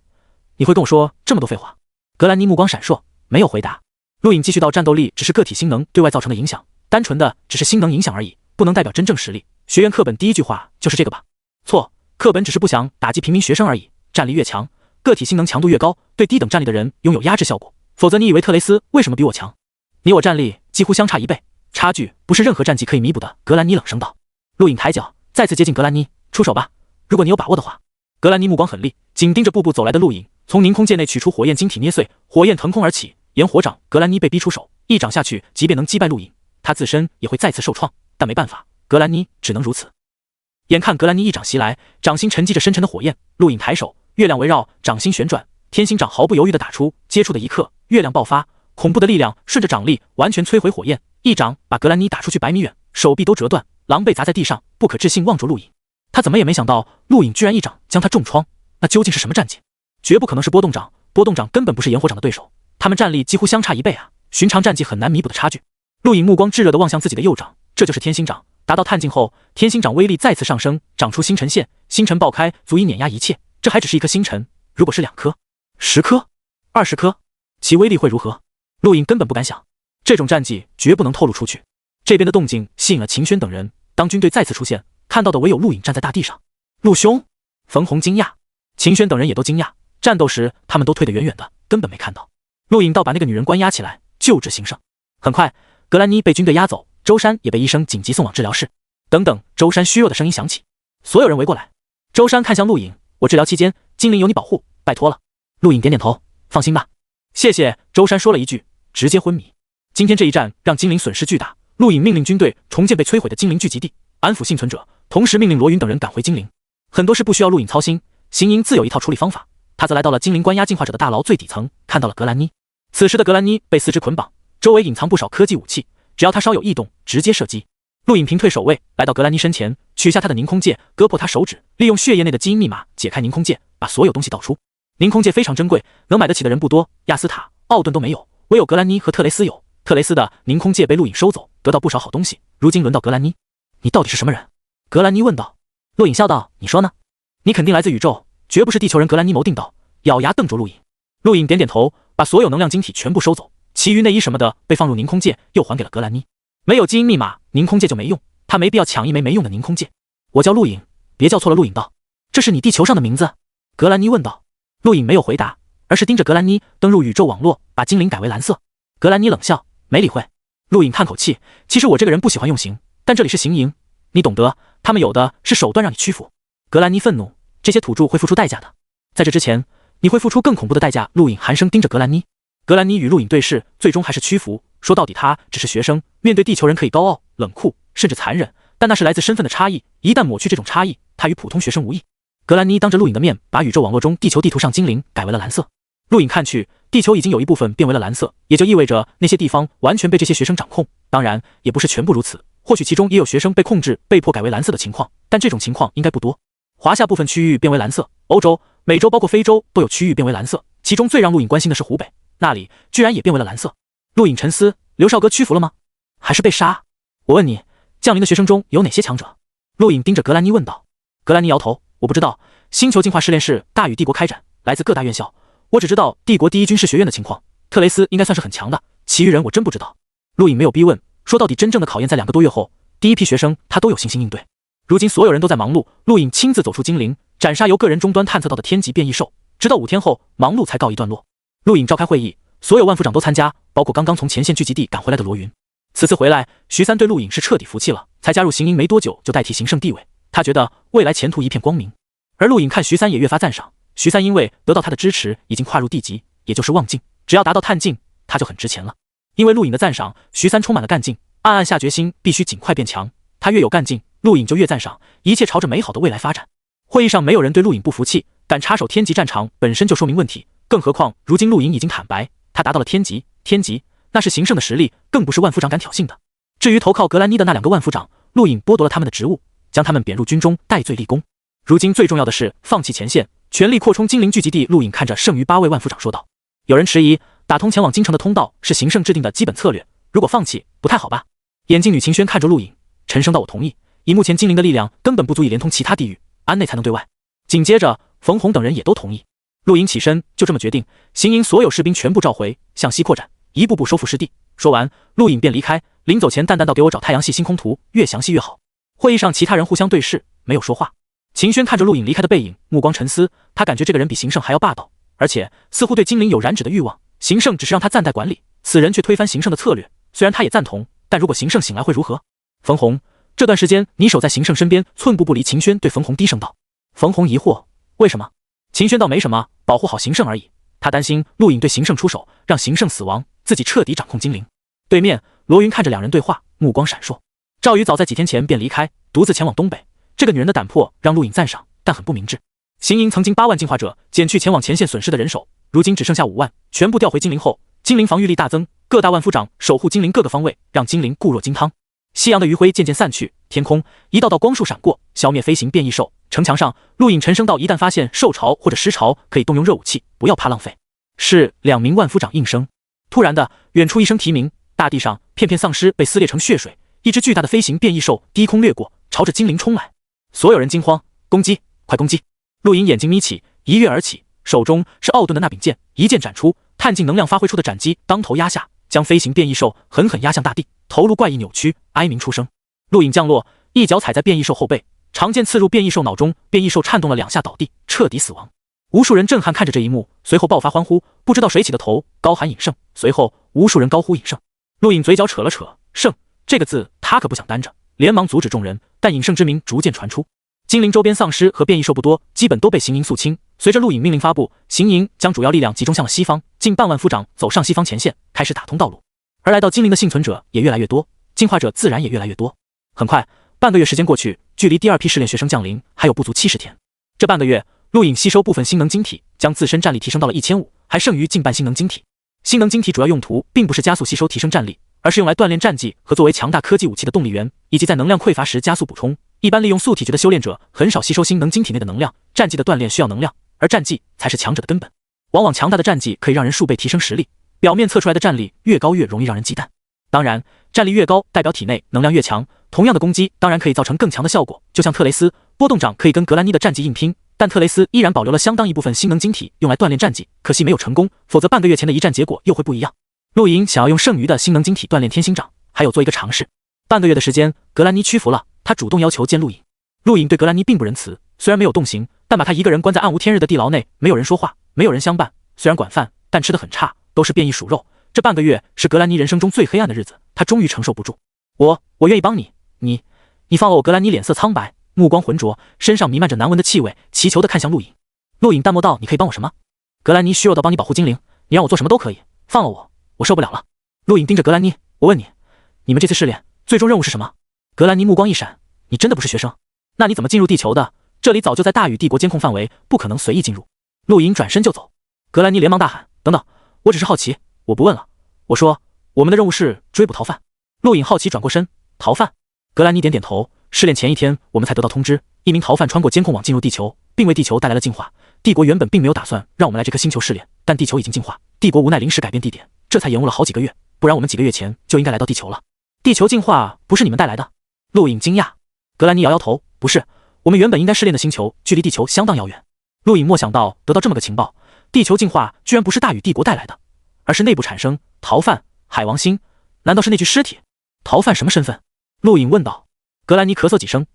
你会跟我说这么多废话？格兰妮目光闪烁，没有回答。陆颖继续道，战斗力只是个体星能对外造成的影响，单纯的只是星能影响而已，不能代表真正实力。学院课本第一句话就是这个吧？错，课本只是不想打击平民学生而已。战力越强，个体星能强度越高，对低等战力的人拥有压制效果。否则你以为特雷斯为什么比我强？你我战力几乎相差1倍，差距不是任何战绩可以弥补的。格兰妮冷声道。陆颖抬脚再次接近格兰妮，出手吧，如果你有把握的话。格兰妮目光狠厉，紧盯着步步走来的陆颖，从凝空界内取出火焰晶体捏碎，火焰腾空而起，炎火掌。格兰妮被逼出手，一掌下去，即便能击败陆颖，她自身也会再次受创，但没办法，格兰妮只能如此。眼看格兰妮一掌袭来，掌心沉积着深沉的火焰，陆颖抬手，月亮围绕掌心旋转，天星掌毫不犹豫地打出，接触的一刻，月亮爆发，恐怖的力量顺着掌力完全摧毁火焰，一掌把格兰妮打出去100米远，手臂都折断，狼狈砸在地上，不可置信望着陆颖。他怎么也没想到陆颖居然一掌将他重创，那究竟是什么战绩？绝不可能是波动掌，波动掌根本不是炎火掌的对手，他们战力几乎相差1倍啊，寻常战绩很难弥补的差距。陆颖目光炙热地望向自己的右掌，这就是天星掌。达到探境后，天星掌威力再次上升，长出星辰线，星辰爆开，足以碾压一切。这还只是一颗星辰，如果是2颗、10颗、20颗，其威力会如何？陆颖根本不敢想，这种战绩绝不能透露出去。这边的动静吸引了秦轩等人，当军队再次出现，看到的唯有陆颖站在大地上。陆兄，冯红惊讶，秦轩等人也都惊讶，战斗时他们都退得远远的，根本没看到。陆颖倒把那个女人关押起来，救治行胜。很快，格兰妮被军队押走，周山也被医生紧急送往治疗室。等等，周山虚弱的声音响起，所有人围过来。周山看向陆颖，我治疗期间，精灵有你保护，拜托了。陆颖点点头，放心吧。谢谢。周山说了一句，直接昏迷。今天这一战让精灵损失巨大，陆颖命令军队重建被摧毁的精灵聚集地，安抚幸存者，同时命令罗云等人赶回精灵。很多事不需要陆颖操心，行营自有一套处理方法。他则来到了精灵关押进化者的大牢最底层，看到了格兰妮。此时的格兰妮被四肢捆绑，周围隐藏不少科技武器，只要他稍有异动，直接射击。陆颖平退守卫，来到格兰妮身前，取下他的凝空戒，割破他手指，利用血液内的基因密码解开凝空戒，把所有东西倒出。凝空戒非常珍贵，能买得起的人不多，亚斯塔、奥顿都没有，唯有格兰妮和特雷斯有。特雷斯的凝空戒被陆颖收走，得到不少好东西。如今轮到格兰妮，你到底是什么人？格兰妮问道。陆颖笑道，你说呢？你肯定来自宇宙，绝不是地球人。格兰妮谋定道，咬牙瞪着陆颖。陆颖点点头，把所有能量晶体全部收走，其余内衣什么的被放入凝空戒，又还给了格兰妮。没有基因密码，凝空戒就没用，他没必要抢一枚没用的凝空戒。我叫陆颖，别叫错了。陆颖道，这是你地球上的名字？格兰妮问道。陆颖没有回答，而是盯着格兰妮登入宇宙网络，把精灵改为蓝色。格兰妮冷笑，没理会。陆颖叹口气，其实我这个人不喜欢用刑，但这里是行营，你懂得，他们有的是手段让你屈服。格兰妮愤怒，这些土著会付出代价的，在这之前你会付出更恐怖的代价。陆颖寒声盯着格兰妮。格兰妮与陆颖对视，最终还是屈服，说到底他只是学生，面对地球人可以高傲、冷酷，甚至残忍，但那是来自身份的差异，一旦抹去这种差异，他与普通学生无异。格兰妮当着陆颖的面把宇宙网络中地球地图上精灵改为了蓝色。陆颖看去，地球已经有一部分变为了蓝色，也就意味着那些地方完全被这些学生掌控。当然也不是全部如此，或许其中也有学生被控制被迫改为蓝色的情况，但这种情况应该不多。华夏部分区域变为蓝色，欧洲、美洲包括非洲都有区域变为蓝色，其中最让陆颖关心的是湖北，那里居然也变为了蓝色。陆颖沉思，刘少哥屈服了吗？还是被杀？我问你，降临的学生中有哪些强者？陆颖盯着格兰妮问道。格兰妮摇头，我不知道，星球进化试炼室大与帝国开展，来自各大院校，我只知道帝国第一军事学院的情况，特雷斯应该算是很强的，其余人我真不知道。陆颖没有逼问，说到底真正的考验在2个多月后，第一批学生他都有信心应对。如今所有人都在忙碌，陆颖亲自走出精灵，斩杀由个人终端探测到的天级变异兽，直到5天后，忙碌才告一段落。陆颖召开会议，所有万夫长都参加，包括刚刚从前线聚集地赶回来的罗云。此次回来，徐三对陆颖是彻底服气了，才加入行营没多久就代替行胜地位，他觉得未来前途一片光明。而陆颖看徐三也越发赞赏，徐三因为得到他的支持，已经跨入地级，也就是望境，只要达到探境，他就很值钱了。因为陆颖的赞赏，徐三充满了干劲，暗暗下决心必须尽快变强。他越有干劲，陆颖就越赞赏，一切朝着美好的未来发展。会议上没有人对陆颖不服气，敢插手天级战场本身就说明问题，更何况如今陆颖已经坦白，他达到了天级，那是行胜的实力，更不是万夫长敢挑衅的。至于投靠格兰妮的那2个万夫长，陆颖剥夺了他们的职务，将他们贬入军中，戴罪立功。如今最重要的是放弃前线，全力扩充精灵聚集地。陆颖看着剩余8位万夫长说道：“有人迟疑，打通前往京城的通道是行胜制定的基本策略，如果放弃，不太好吧？”眼镜女秦轩看着陆颖，沉声道：“我同意。以目前精灵的力量，根本不足以连通其他地域，安内才能对外。”紧接着，冯红等人也都同意。陆颖起身，就这么决定，行营所有士兵全部召回，向西扩展，一步步收复失地。说完，陆颖便离开。临走前淡淡道：“给我找太阳系星空图，越详细越好。”会议上其他人互相对视，没有说话。秦轩看着陆颖离开的背影，目光沉思，他感觉这个人比行胜还要霸道，而且似乎对精灵有染指的欲望。行胜只是让他暂代管理，此人却推翻行胜的策略。虽然他也赞同，但如果行胜醒来会如何？冯红，这段时间你守在行胜身边，寸步不离。秦轩对冯红低声道。冯红疑惑，为什么？秦轩道：“没什么，保护好行胜而已。他担心陆颖对行胜出手，让行胜死亡，自己彻底掌控精灵。”对面，罗云看着两人对话，目光闪烁。赵宇早在几天前便离开，独自前往东北。这个女人的胆魄让陆颖赞赏，但很不明智。行营曾经8万进化者，减去前往前线损失的人手，如今只剩下5万，全部调回精灵后，精灵防御力大增，各大万夫长守护精灵各个方位，让精灵固若金汤。夕阳的余晖渐渐散去，天空一道道光束闪过，消灭飞行变异兽。城墙上，陆颖沉声道：“一旦发现兽潮或者尸潮，可以动用热武器，不要怕浪费。”是2名万夫长应声。突然的，远处一声啼鸣，大地上片片丧尸被撕裂成血水，一只巨大的飞行变异兽低空掠过，朝着精灵冲来。所有人惊慌，攻击，快攻击！陆颖眼睛眯起，一跃而起，手中是奥顿的那柄剑，一剑斩出，碳净能量发挥出的斩击当头压下，将飞行变异兽狠狠压向大地，头颅怪异扭曲，哀鸣出声。陆颖降落，一脚踩在变异兽后背，长剑刺入变异兽脑中，变异兽颤动了2下倒地，彻底死亡。无数人震撼看着这一幕，随后爆发欢呼，不知道谁起的头，高喊引胜。随后无数人高呼引胜。陆颖嘴角扯了扯，胜这个字他可不想担着，连忙阻止众人，但引胜之名逐渐传出。精灵周边丧尸和变异兽不多，基本都被行营肃清。随着陆颖命令发布，行营将主要力量集中向了西方，近半万夫长走上西方前线，开始打通道路。而来到精灵的幸存者也越来越多，进化者自然也越来越多。很快，半个月时间过去，距离第2批试炼学生降临还有不足70天。这半个月，陆颖吸收部分星能晶体，将自身战力提升到了1500，还剩余近半星能晶体。星能晶体主要用途并不是加速吸收提升战力，而是用来锻炼战技和作为强大科技武器的动力源，以及在能量匮乏时加速补充。一般利用素体诀的修炼者很少吸收星能晶体内的能量，战技的锻炼需要能量，而战技才是强者的根本。往往强大的战技可以让人数倍提升实力，表面测出来的战力越高越容易让人忌惮。当然，战力越高代表体内能量越强，同样的攻击当然可以造成更强的效果。就像特雷斯波动掌可以跟格兰妮的战技硬拼，但特雷斯依然保留了相当一部分星能晶体用来锻炼战技，可惜没有成功，否则半个月前的一战结果又会不一样。陆颖想要用剩余的星能晶体锻炼天星掌，还有做一个尝试。半个月的时间，格兰妮屈服了，他主动要求见陆颖。陆颖对格兰妮并不仁慈，虽然没有动刑，但把他一个人关在暗无天日的地牢内，没有人说话，没有人相伴，虽然管饭，但吃得很差，都是变异鼠肉。这半个月是格兰妮人生中最黑暗的日子，他终于承受不住。我愿意帮你，你放了我。格兰妮脸色苍白，目光浑浊，身上弥漫着难闻的气味，祈求地看向陆颖。陆颖淡漠道：“你可以帮我什么？”格兰妮虚弱地帮你保护精灵，你让我做什么都可以，放了我受不了了。陆颖盯着格兰妮，我问你，你们这次试炼最终任务是什么？格兰妮目光一闪，你真的不是学生？那你怎么进入地球的？这里早就在大禹帝国监控范围，不可能随意进入。陆颖转身就走。格兰妮连忙大喊：“等等，我只是好奇，我不问了。我说，我们的任务是追捕逃犯。”陆颖好奇转过身，逃犯？格兰妮点点头。试炼前一天，我们才得到通知，一名逃犯穿过监控网进入地球，并为地球带来了进化。帝国原本并没有打算让我们来这颗星球试炼，但地球已经进化，帝国无奈临时改变地点，这才延误了好几个月，不然我们几个月前就应该来到地球了。地球进化不是你们带来的？陆颖惊讶。格兰妮摇摇头，不是，我们原本应该试炼的星球距离地球相当遥远。陆颖没想到得到这么个情报，地球进化居然不是大禹帝国带来的，而是内部产生逃犯海王星，难道是那具尸体？逃犯什么身份？陆颖问道。格兰妮咳嗽几声，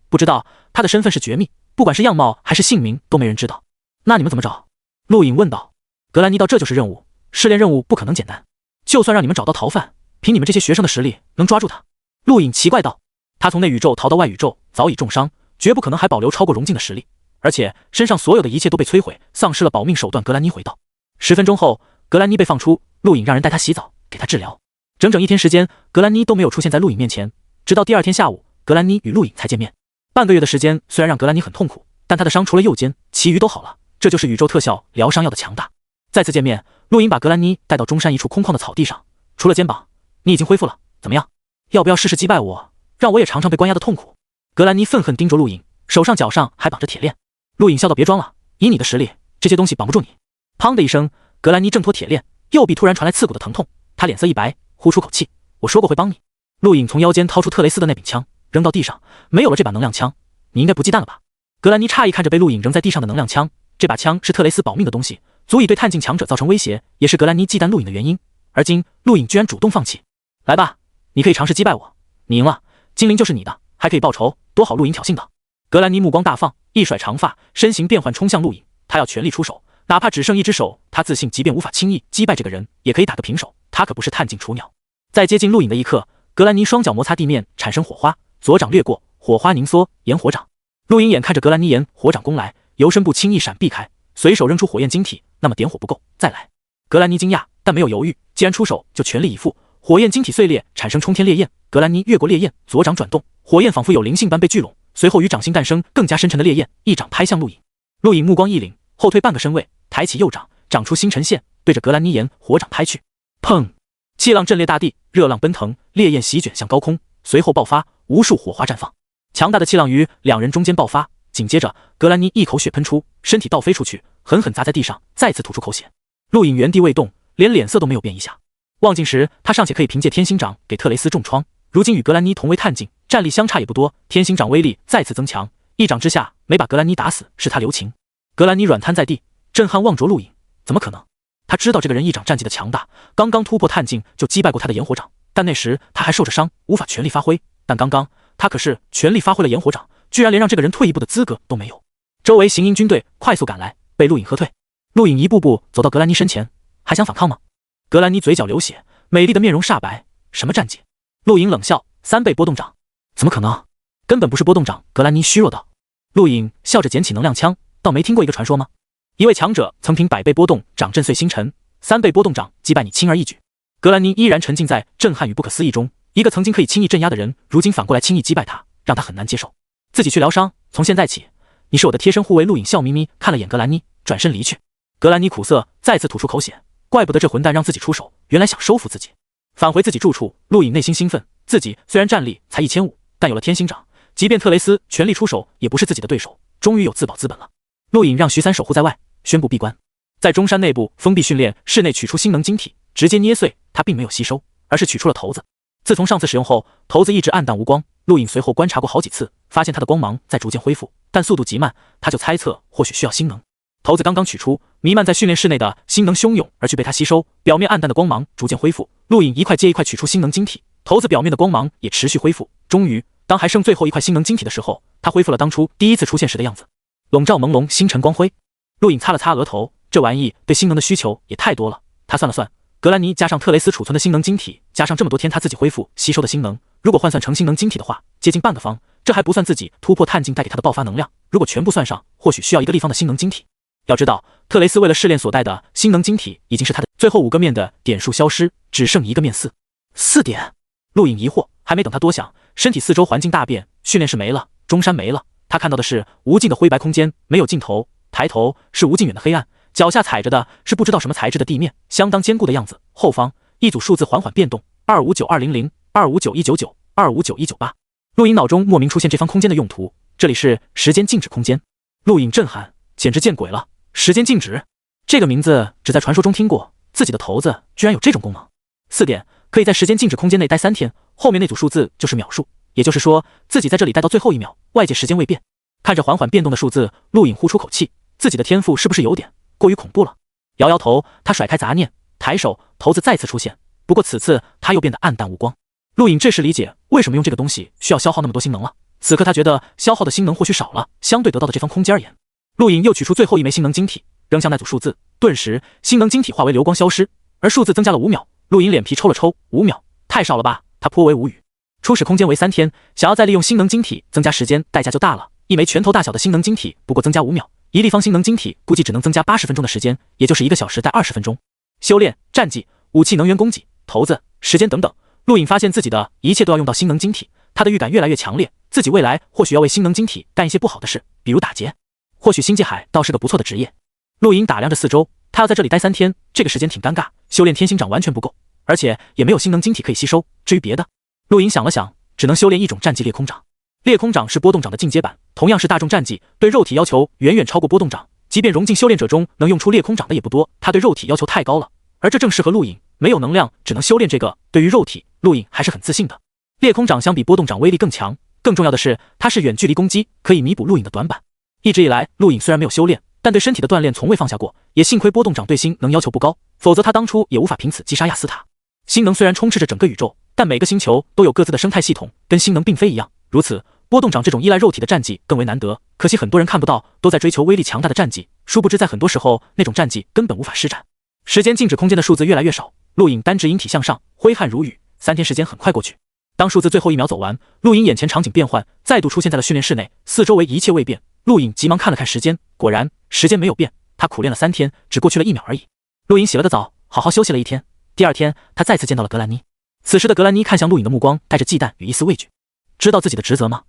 不知道，他的身份是绝密，不管是样貌还是姓名都没人知道。那你们怎么找？陆颖问道。格兰妮道：“这就是任务，试炼任务不可能简单，就算让你们找到逃犯，凭你们这些学生的实力能抓住他？”陆颖奇怪道：“他从内宇宙逃到外宇宙，早已重伤，绝不可能还保留超过融镜的实力，而且身上所有的一切都被摧毁，丧失了保命手段。”格兰妮回道。10分钟后，格兰妮被放出，陆颖让人带她洗澡，给她治疗。整整1天时间，格兰妮都没有出现在陆颖面前，直到第2天下午，格兰妮与陆颖才见面。半个月的时间虽然让格兰妮很痛苦，但他的伤除了右肩，其余都好了。这就是宇宙特效疗伤药的强大。再次见面，陆莹把格兰妮带到中山一处空旷的草地上，除了肩膀，你已经恢复了，怎么样？要不要试试击败我，让我也尝尝被关押的痛苦？格兰妮愤恨盯着陆莹，手上脚上还绑着铁链。陆颖笑道：“别装了，以你的实力，这些东西绑不住你。”砰的一声，格兰妮挣脱铁链，右臂突然传来刺骨的疼痛，她脸色一白，呼出口气：“我说过会帮你。”陆颖从腰间掏出特雷斯的那柄枪，扔到地上。没有了这把能量枪，你应该不忌惮了吧？格兰妮诧异看着被陆颖扔在地上的能量枪，这把枪是特雷斯保命的东西，足以对探境强者造成威胁，也是格兰妮忌惮陆颖的原因。而今陆颖居然主动放弃，来吧，你可以尝试击败我，你赢了，精灵就是你的，还可以报仇，多好！陆颖挑衅道。格兰妮目光大放，一甩长发，身形变换冲向陆颖，他要全力出手，哪怕只剩一只手，他自信即便无法轻易击败这个人，也可以打个平手，他可不是探境雏鸟。在接近陆颖的一刻，格兰妮双脚摩擦地面，产生火花，左掌掠过，火花凝缩，炎火掌。陆颖眼看着格兰妮炎火掌攻来，由身部轻易闪避开，随手扔出火焰晶体，那么点火不够，再来。格兰妮惊讶，但没有犹豫，既然出手就全力以赴。火焰晶体碎裂，产生冲天烈焰，格兰妮越过烈焰，左掌转动，火焰仿佛有灵性般被聚拢，随后与掌心诞生更加深沉的烈焰，一掌拍向陆颖。陆颖目光一凛，后退半个身位，抬起右掌，掌出星辰线，对着格兰妮炎火掌拍去。砰！气浪震裂大地，热浪奔腾，烈焰席卷向高空，随后爆发，无数火花绽放，强大的气浪于两人中间爆发。紧接着，格兰妮一口血喷出，身体倒飞出去，狠狠砸在地上，再次吐出口血。陆颖原地未动，连脸色都没有变一下。望境时，他尚且可以凭借天星掌给特雷斯重创，如今与格兰妮同为探境，战力相差也不多，天星掌威力再次增强，一掌之下没把格兰妮打死是他留情。格兰妮软瘫在地，震撼望着陆颖，怎么可能？他知道这个人一掌战绩的强大，刚刚突破探境就击败过他的炎火掌，但那时他还受着伤，无法全力发挥。但刚刚他可是全力发挥了炎火掌，居然连让这个人退一步的资格都没有。周围行营军队快速赶来，被陆颖喝退。陆颖一步步走到格兰妮身前，还想反抗吗？格兰妮嘴角流血，美丽的面容煞白，什么战绩？陆颖冷笑：3倍波动掌。怎么可能？根本不是波动掌。格兰妮虚弱道。陆颖笑着捡起能量枪，倒没听过一个传说吗？一位强者曾凭100倍波动掌震碎星辰，3倍波动掌击败你轻而易举。格兰妮依然沉浸在震撼与不可思议中，一个曾经可以轻易镇压的人，如今反过来轻易击败他，让他很难接受。自己去疗伤，从现在起，你是我的贴身护卫。陆颖笑眯眯看了眼格兰妮，转身离去。格兰妮苦涩，再次吐出口血，怪不得这混蛋让自己出手，原来想收服自己。返回自己住处，陆颖内心兴奋，自己虽然战力才1500，但有了天星掌，即便特雷斯全力出手，也不是自己的对手，终于有自保资本了。陆颖让徐三守护在外，宣布闭关，在中山内部封闭训练室内取出星能晶体，直接捏碎。他并没有吸收，而是取出了头子。自从上次使用后，头子一直暗淡无光。陆颖随后观察过好几次，发现它的光芒在逐渐恢复，但速度极慢。他就猜测或许需要星能。头子刚刚取出，弥漫在训练室内的星能汹涌而去被他吸收，表面暗淡的光芒逐渐恢复。陆颖一块接一块取出星能晶体，头子表面的光芒也持续恢复。终于，当还剩最后一块星能晶体的时候，它恢复了当初第一次出现时的样子，笼罩朦胧星辰光辉。陆颖擦了擦额头，这玩意对星能的需求也太多了。他算了算，格兰妮加上特雷斯储存的星能晶体，加上这么多天他自己恢复吸收的星能，如果换算成星能晶体的话，接近半个方。这还不算自己突破探境带给他的爆发能量，如果全部算上，或许需要一个立方的星能晶体。要知道，特雷斯为了试炼所带的星能晶体已经是他的最后5个面的点数消失，只剩1个面4点。陆颖疑惑，还没等他多想，身体四周环境大变，训练室没了，中山没了，他看到的是无尽的灰白空间，没有尽头。抬头是无尽远的黑暗，脚下踩着的是不知道什么材质的地面，相当坚固的样子。后方一组数字缓缓变动：259200、259199、259198。陆颖脑中莫名出现这方空间的用途，这里是时间静止空间。陆颖震撼，简直见鬼了！时间静止这个名字只在传说中听过，自己的头子居然有这种功能。4点可以在时间静止空间内待3天，后面那组数字就是秒数，也就是说自己在这里待到最后1秒，外界时间未变。看着缓缓变动的数字，陆颖呼出口气，自己的天赋是不是有点过于恐怖了？摇摇头，他甩开杂念，抬手，头子再次出现，不过此次他又变得暗淡无光。陆颖这时理解为什么用这个东西需要消耗那么多星能了。此刻他觉得消耗的星能或许少了，相对得到的这方空间而言。陆颖又取出最后1枚星能晶体，扔向那组数字，顿时星能晶体化为流光消失，而数字增加了5秒。陆颖脸皮抽了抽，5秒太少了吧？他颇为无语。初始空间为3天，想要再利用星能晶体增加时间，代价就大了。1枚拳头大小的星能晶体不过增加5秒，一立方星能晶体估计只能增加80分钟的时间，也就是1个小时带20分钟。修炼、战绩、武器、能源供给、头子、时间等等，陆颖发现自己的一切都要用到星能晶体，他的预感越来越强烈，自己未来或许要为星能晶体干一些不好的事，比如打劫。或许星际海倒是个不错的职业。陆颖打量着四周，他要在这里待3天，这个时间挺尴尬，修炼天星掌完全不够，而且也没有星能晶体可以吸收。至于别的，陆颖想了想，只能修炼一种战技裂空掌。裂空掌是波动掌的进阶版，同样是大众战技，对肉体要求远远超过波动掌。即便融进修炼者中能用出裂空掌的也不多，他对肉体要求太高了，而这正适合陆颖。没有能量，只能修炼这个。对于肉体，陆颖还是很自信的。裂空掌相比波动掌威力更强，更重要的是，它是远距离攻击，可以弥补陆颖的短板。一直以来，陆颖虽然没有修炼，但对身体的锻炼从未放下过，也幸亏波动掌对星能要求不高，否则他当初也无法凭此击杀亚斯塔。星能虽然充斥着整个宇宙，但每个星球都有各自的生态系统，跟星能并非一样。如此，波动掌这种依赖肉体的战技更为难得，可惜很多人看不到，都在追求威力强大的战技，殊不知在很多时候，那种战技根本无法施展。时间静止空间的数字越来越少，陆颖单指引体向上，挥汗如雨，3天时间很快过去。当数字最后1秒走完，陆颖眼前场景变换，再度出现在了训练室内，四周围一切未变。陆颖急忙看了看时间，果然时间没有变，他苦练了3天，只过去了1秒而已。陆颖洗了个澡，好好休息了1天。第2天，他再次见到了格兰妮。此时的格兰妮看向陆颖的目光带着忌惮与一丝畏惧。知道自己的职责吗？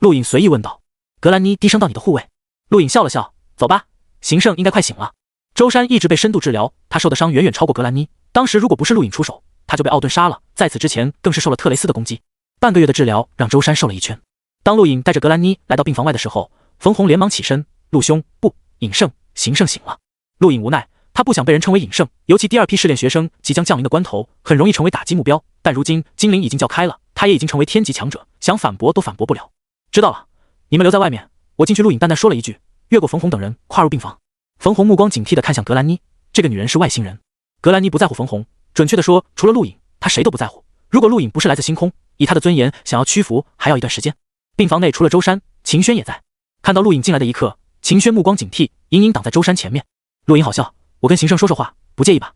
陆颖随意问道。格兰妮低声道：“你的护卫。”陆颖笑了笑：“走吧，行胜应该快醒了。”周山一直被深度治疗，他受的伤远远超过格兰妮。当时如果不是陆颖出手，他就被奥顿杀了。在此之前，更是受了特雷斯的攻击。半个月的治疗让周山瘦了一圈。当陆颖带着格兰妮来到病房外的时候，冯红连忙起身：“陆兄，不，尹胜，行胜醒了。”陆颖无奈，他不想被人称为尹胜，尤其第2批试炼学生即将降临的关头，很容易成为打击目标。但如今精灵已经叫开了，他也已经成为天级强者，想反驳都反驳不了。知道了，你们留在外面，我进去。陆颖淡淡说了一句，越过冯红等人，跨入病房。冯红目光警惕地看向格兰妮，这个女人是外星人。格兰妮不在乎冯红，准确地说，除了陆颖，她谁都不在乎。如果陆颖不是来自星空，以她的尊严，想要屈服还要一段时间。病房内除了周山，秦轩也在。看到陆颖进来的一刻，秦轩目光警惕，隐隐挡在周山前面。陆颖好笑，我跟行胜说说话，不介意吧？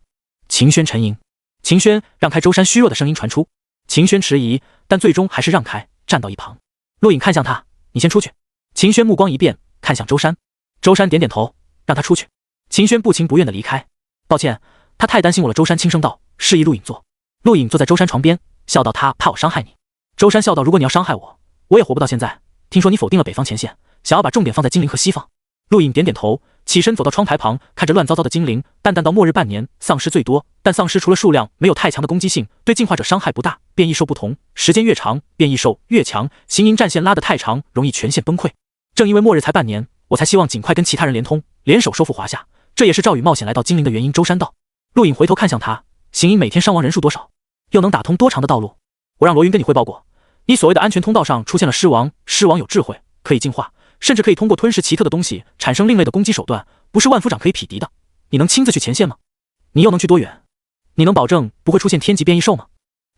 秦轩沉吟。秦轩让开，周山虚弱的声音传出。秦轩迟疑，但最终还是让开，站到一旁。陆颖看向他，你先出去。秦轩目光一变，看向周山。周山点点头，让他出去。秦轩不情不愿地离开。抱歉，他太担心我了。周山轻声道，示意陆颖坐。陆颖坐在周山床边，笑道，他怕我伤害你。周山笑道，如果你要伤害我，我也活不到现在。听说你否定了北方前线，想要把重点放在精灵和西方。陆颖点点头，起身走到窗台旁，看着乱糟糟的精灵，淡淡到末日半年，丧尸最多，但丧尸除了数量没有太强的攻击性，对进化者伤害不大。变异兽不同，时间越长，变异兽越强，行营战线拉得太长，容易全线崩溃。正因为末日才半年，我才希望尽快跟其他人联通，联手收复华夏，这也是赵宇冒险来到精灵的原因。周山道。陆颖回头看向他，行营每天伤亡人数多少？又能打通多长的道路？我让罗云跟你汇报过，你所谓的安全通道上出现了狮王，狮王有智慧，可以进化，甚至可以通过吞噬奇特的东西产生另类的攻击手段，不是万夫长可以匹敌的。你能亲自去前线吗？你又能去多远？你能保证不会出现天级变异兽吗？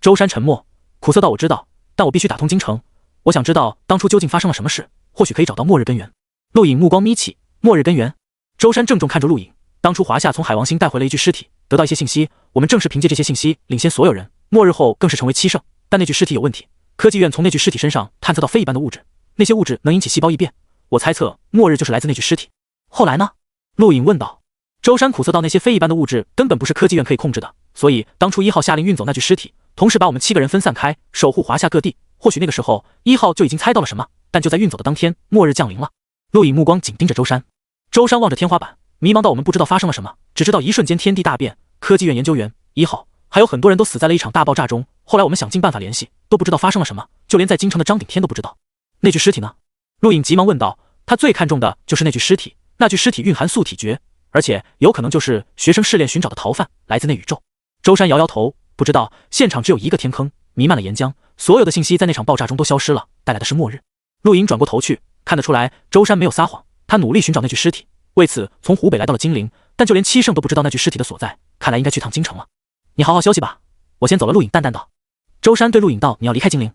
周山沉默，苦涩道，我知道，但我必须打通京城。我想知道当初究竟发生了什么事，或许可以找到末日根源。陆颖目光眯起，末日根源。周山郑重看着陆颖，当初华夏从海王星带回了一具尸体，得到一些信息，我们正是凭借这些信息领先所有人，末日后更是成为7圣。但那具尸体有问题，科技院从那具尸体身上探测到非一般的物质，那些物质能引起细胞异变，我猜测末日就是来自那具尸体。后来呢？陆颖问道。周山苦涩道，那些非一般的物质根本不是科技院可以控制的，所以当初1号下令运走那具尸体，同时把我们7个人分散开，守护华夏各地。或许那个时候1号就已经猜到了什么，但就在运走的当天，末日降临了。陆颖目光紧盯着周山。周山望着天花板，迷茫到我们不知道发生了什么，只知道一瞬间天地大变。科技院研究员1号还有很多人都死在了一场大爆炸中，后来我们想尽办法联系，都不知道发生了什么，就连在京城的张顶天都不知道。那具尸体呢？陆颖急忙问道。他最看重的就是那具尸体，那具尸体蕴含素体诀，而且有可能就是学生试炼寻找的逃犯，来自那宇宙。周山摇摇头，不知道，现场只有一个天坑，弥漫了岩浆，所有的信息在那场爆炸中都消失了，带来的是末日。陆颖转过头去，看得出来周山没有撒谎，他努力寻找那具尸体，为此从湖北来到了金陵，但就连7圣都不知道那具尸体的所在，看来应该去趟京城了。你好好休息吧，我先走了。陆颖淡淡道。周山对陆颖道，你要离开金陵？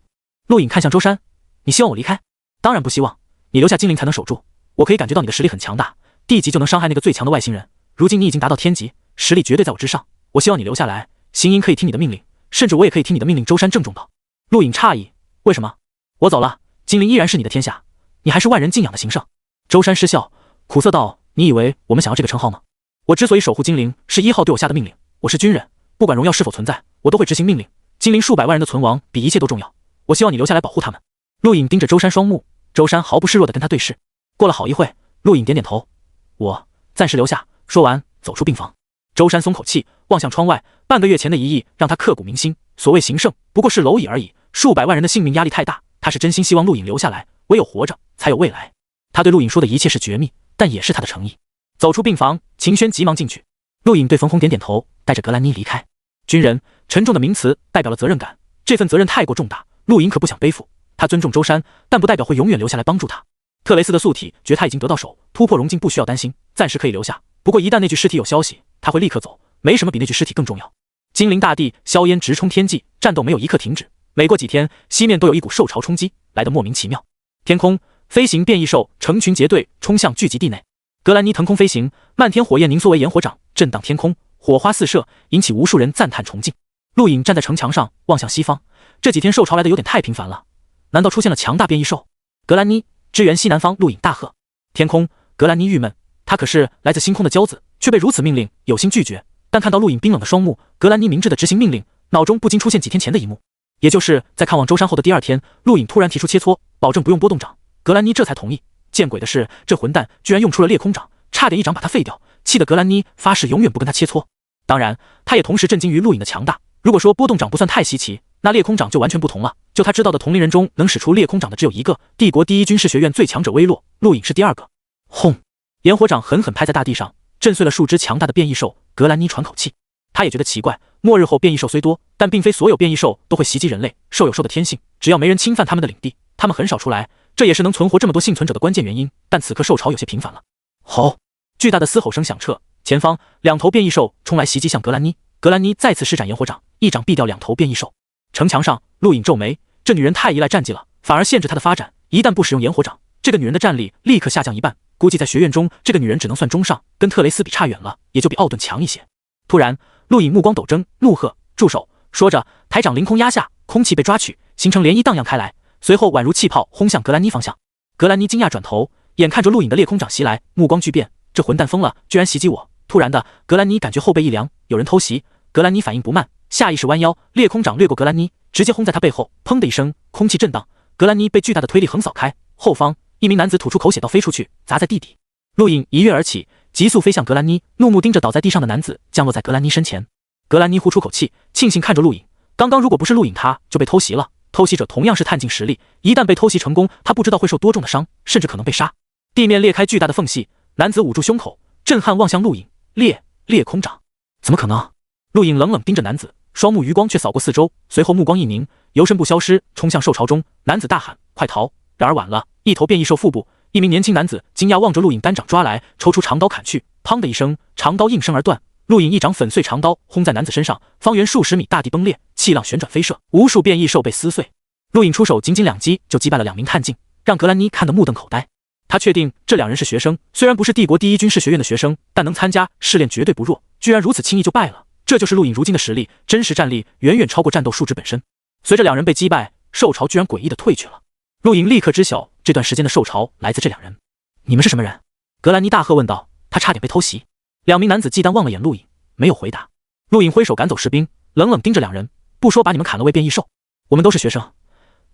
陆颖看向周山，你希望我离开？当然不希望，你留下金陵才能守住。我可以感觉到你的实力很强大，D级就能伤害那个最强的外星人，如今你已经达到天级，实力绝对在我之上，我希望你留下来，行营可以听你的命令，甚至我也可以听你的命令。周山郑重道。陆颖诧异，为什么？我走了，金陵依然是你的天下，你还是万人敬仰的行胜。周山失笑，苦涩道，你以为我们想要这个称号吗？我之所以守护金陵，是1号对我下的命令，我是军人，不管荣耀是否存在，我都会执行命令。金陵数百万人的存亡比一切都重要，我希望你留下来保护他们。陆颖盯着周山双目，周山毫不示弱地跟他对视。过了好一会，陆颖点点头，我暂时留下。说完，走出病房。周山松口气，望向窗外。半个月前的一役让他刻骨铭心。所谓行胜，不过是蝼蚁而已。数百万人的性命压力太大，他是真心希望陆颖留下来。唯有活着，才有未来。他对陆颖说的一切是绝密，但也是他的诚意。走出病房，秦轩急忙进去。陆颖对冯红点点头，带着格兰妮离开。军人，沉重的名词代表了责任感，这份责任太过重大，陆颖可不想背负。他尊重周山，但不代表会永远留下来帮助他。特雷斯的宿体觉他已经得到手，突破熔境不需要担心，暂时可以留下。不过一旦那具尸体有消息，他会立刻走，没什么比那具尸体更重要。金陵大地，硝烟直冲天际，战斗没有一刻停止。每过几天，西面都有一股兽潮冲击，来得莫名其妙。天空，飞行变异兽成群结队冲向聚集地内。格兰妮腾空飞行，漫天火焰凝缩为炎火掌，震荡天空，火花四射，引起无数人赞叹崇敬。陆颖站在城墙上，望向西方。这几天兽潮来得有点太频繁了，难道出现了强大变异兽？格兰妮，支援西南方！陆颖大喝。天空，格兰妮郁闷，他可是来自星空的骄子，却被如此命令，有心拒绝。但看到陆颖冰冷的双目，格兰妮明智的执行命令，脑中不禁出现几天前的一幕。也就是在看望周山后的第二天，陆颖突然提出切磋，保证不用波动掌，格兰妮这才同意。见鬼的是，这混蛋居然用出了裂空掌，差点一掌把他废掉，气得格兰妮发誓永远不跟他切磋。当然，他也同时震惊于陆颖的强大。如果说波动掌不算太稀奇，那裂空掌就完全不同了。就他知道的同龄人中，能使出裂空掌的只有一个，帝国第一军事学院最强者威洛，陆颖是第二个。轰！炎火掌狠狠拍在大地上，震碎了数只强大的变异兽。格兰妮喘口气，他也觉得奇怪，末日后变异兽虽多，但并非所有变异兽都会袭击人类，兽有兽的天性，只要没人侵犯他们的领地，他们很少出来，这也是能存活这么多幸存者的关键原因。但此刻兽潮有些频繁了。吼！巨大的嘶吼声响彻，前方两头变异兽冲来袭击向格兰妮。格兰妮再次施展炎火掌，一掌毙掉两头变异兽。城墙上，陆颖皱眉，这女人太依赖战技了，反而限制她的发展。一旦不使用炎火掌，这个女人的战力立刻下降一半。估计在学院中，这个女人只能算中上，跟特雷斯比差远了，也就比奥顿强一些。突然，陆颖目光陡睁，怒喝：“住手！”说着，抬掌凌空压下，空气被抓取，形成涟漪荡漾开来，随后宛如气泡轰向格兰妮方向。格兰妮惊讶转头，眼看着陆颖的裂空掌袭来，目光巨变，这混蛋疯了，居然袭击我！突然的，格兰妮感觉后背一凉，有人偷袭。格兰妮反应不慢，下意识弯腰，裂空掌掠过格兰妮，直接轰在她背后，砰的一声，空气震荡，格兰妮被巨大的推力横扫开，后方一名男子吐出口血刀飞出去，砸在地底。陆颖一跃而起，急速飞向格兰妮，怒目盯着倒在地上的男子，降落在格兰妮身前。格兰妮呼出口气，庆幸看着陆颖，刚刚如果不是陆颖，他就被偷袭了。偷袭者同样是探镜实力，一旦被偷袭成功，他不知道会受多重的伤，甚至可能被杀。地面裂开巨大的缝隙，男子捂住胸口，震撼望向陆颖，裂空掌，怎么可能？陆颖冷冷盯着男子，双目余光却扫过四周，随后目光一凝，由身部消失，冲向兽潮中。男子大喊：“快逃！”然而晚了，一头变异兽腹部，一名年轻男子惊讶望着陆颖，单掌抓来，抽出长刀砍去，砰的一声，长刀应声而断。陆颖一掌粉碎长刀，轰在男子身上，方圆数十米大地崩裂，气浪旋转飞射，无数变异兽被撕碎。陆颖出手仅仅2击就击败了2名探镜，让格兰妮看得目瞪口呆。他确定这2人是学生，虽然不是帝国第一军事学院的学生，但能参加试炼绝对不弱，居然如此轻易就败了。这就是陆颖如今的实力，真实战力远远超过战斗数值本身。随着2人被击败，兽潮居然诡异的退去了。陆颖立刻知晓这段时间的兽潮来自这2人。你们是什么人？格兰妮大喝问道。他差点被偷袭。2名男子忌惮望了眼陆颖，没有回答。陆颖挥手赶走士兵，冷冷盯着2人，不说把你们砍了为变异兽。我们都是学生，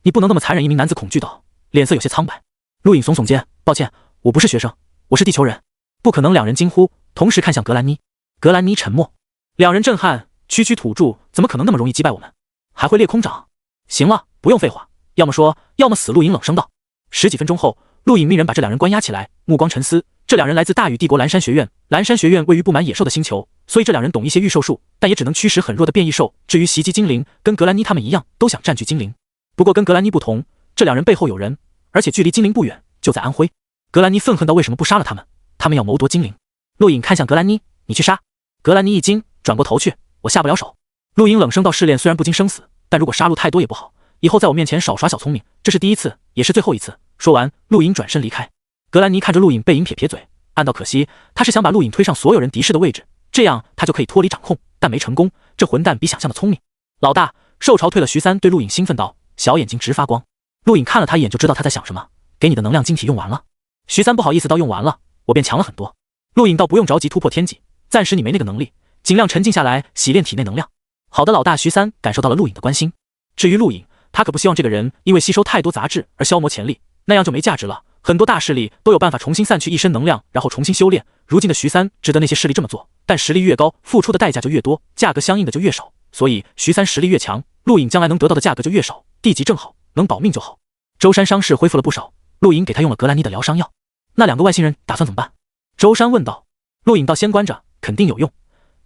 你不能那么残忍。一名男子恐惧道，脸色有些苍白。陆颖耸耸肩，抱歉，我不是学生，我是地球人。不可能！2人惊呼，同时看向格兰妮。格兰妮沉默。2人震撼，区区土著怎么可能那么容易击败我们？还会裂空掌？行了，不用废话，要么说，要么死！陆颖冷声道。10几分钟后，陆颖命人把这2人关押起来，目光沉思。这2人来自大禹帝国蓝山学院，蓝山学院位于布满野兽的星球，所以这2人懂一些御兽术，但也只能驱使很弱的变异兽。至于袭击精灵，跟格兰妮他们一样，都想占据精灵。不过跟格兰妮不同，这2人背后有人，而且距离精灵不远，就在安徽。格兰妮愤恨到为什么不杀了他们？他们要谋夺精灵。陆颖看向格兰妮，你去杀。格兰妮一惊，转过头去，我下不了手。陆颖冷声道，试炼虽然不经生死，但如果杀戮太多也不好，以后在我面前少耍小聪明，这是第一次，也是最后一次。说完，陆颖转身离开。格兰妮看着陆颖背影，撇撇嘴，暗道可惜，他是想把陆颖推上所有人敌视的位置，这样他就可以脱离掌控，但没成功。这混蛋比想象的聪明。老大，兽潮退了。徐三对陆颖兴奋道，小眼睛直发光。陆颖看了他一眼，就知道他在想什么。给你的能量晶体用完了。徐三不好意思道，用完了，我便强了很多。陆颖道，不用着急突破天际，暂时你没那个能力，尽量沉静下来，洗炼体内能量。好的，老大。徐三感受到了陆颖的关心。至于陆颖，他可不希望这个人因为吸收太多杂质而消磨潜力，那样就没价值了。很多大势力都有办法重新散去一身能量，然后重新修炼。如今的徐三值得那些势力这么做，但实力越高，付出的代价就越多，价格相应的就越少。所以徐三实力越强，陆颖将来能得到的价格就越少。地级正好，能保命就好。周山伤势恢复了不少，陆颖给他用了格兰妮的疗伤药。那2个外星人打算怎么办？周山问道。陆颖道先关着，肯定有用。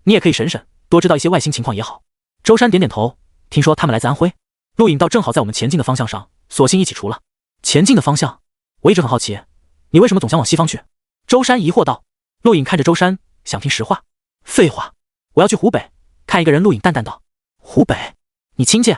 你也可以审审，多知道一些外星情况也好。周山点点头，听说他们来自安徽。陆颖道正好在我们前进的方向上，索性一起除了。前进的方向？我一直很好奇，你为什么总想往西方去？周山疑惑道。陆颖看着周山，想听实话。废话，我要去湖北看一个人。陆颖淡淡道。湖北？你亲戚？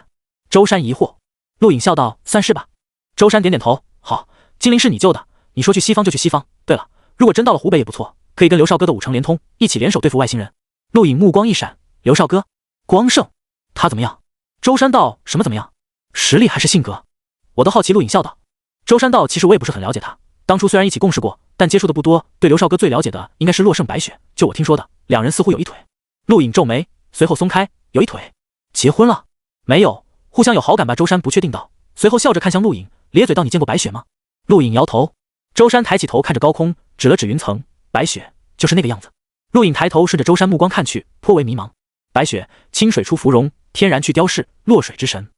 周山疑惑。陆颖笑道，算是吧。周山点点头，好，金陵是你救的，你说去西方就去西方。对了，如果真到了湖北也不错，可以跟刘少哥的5城联通，一起联手对付外星人。陆颖目光一闪，刘少哥？光胜？他怎么样？周山道，什么怎么样？实力还是性格？我都好奇。陆颖笑道。周山道，其实我也不是很了解他，当初虽然一起共事过，但接触的不多，对刘少哥最了解的应该是洛胜白雪，就我听说的，2人似乎有一腿。陆颖皱眉，随后松开，有一腿？结婚了？没有，互相有好感吧。周山不确定道，随后笑着看向陆颖，咧嘴道，你见过白雪吗？陆颖摇头。周山抬起头看着高空，指了指云层，白雪就是那个样子。陆颖抬头顺着周山目光看去，颇为迷茫。白雪，清水出芙蓉，天然去雕饰，落水之神，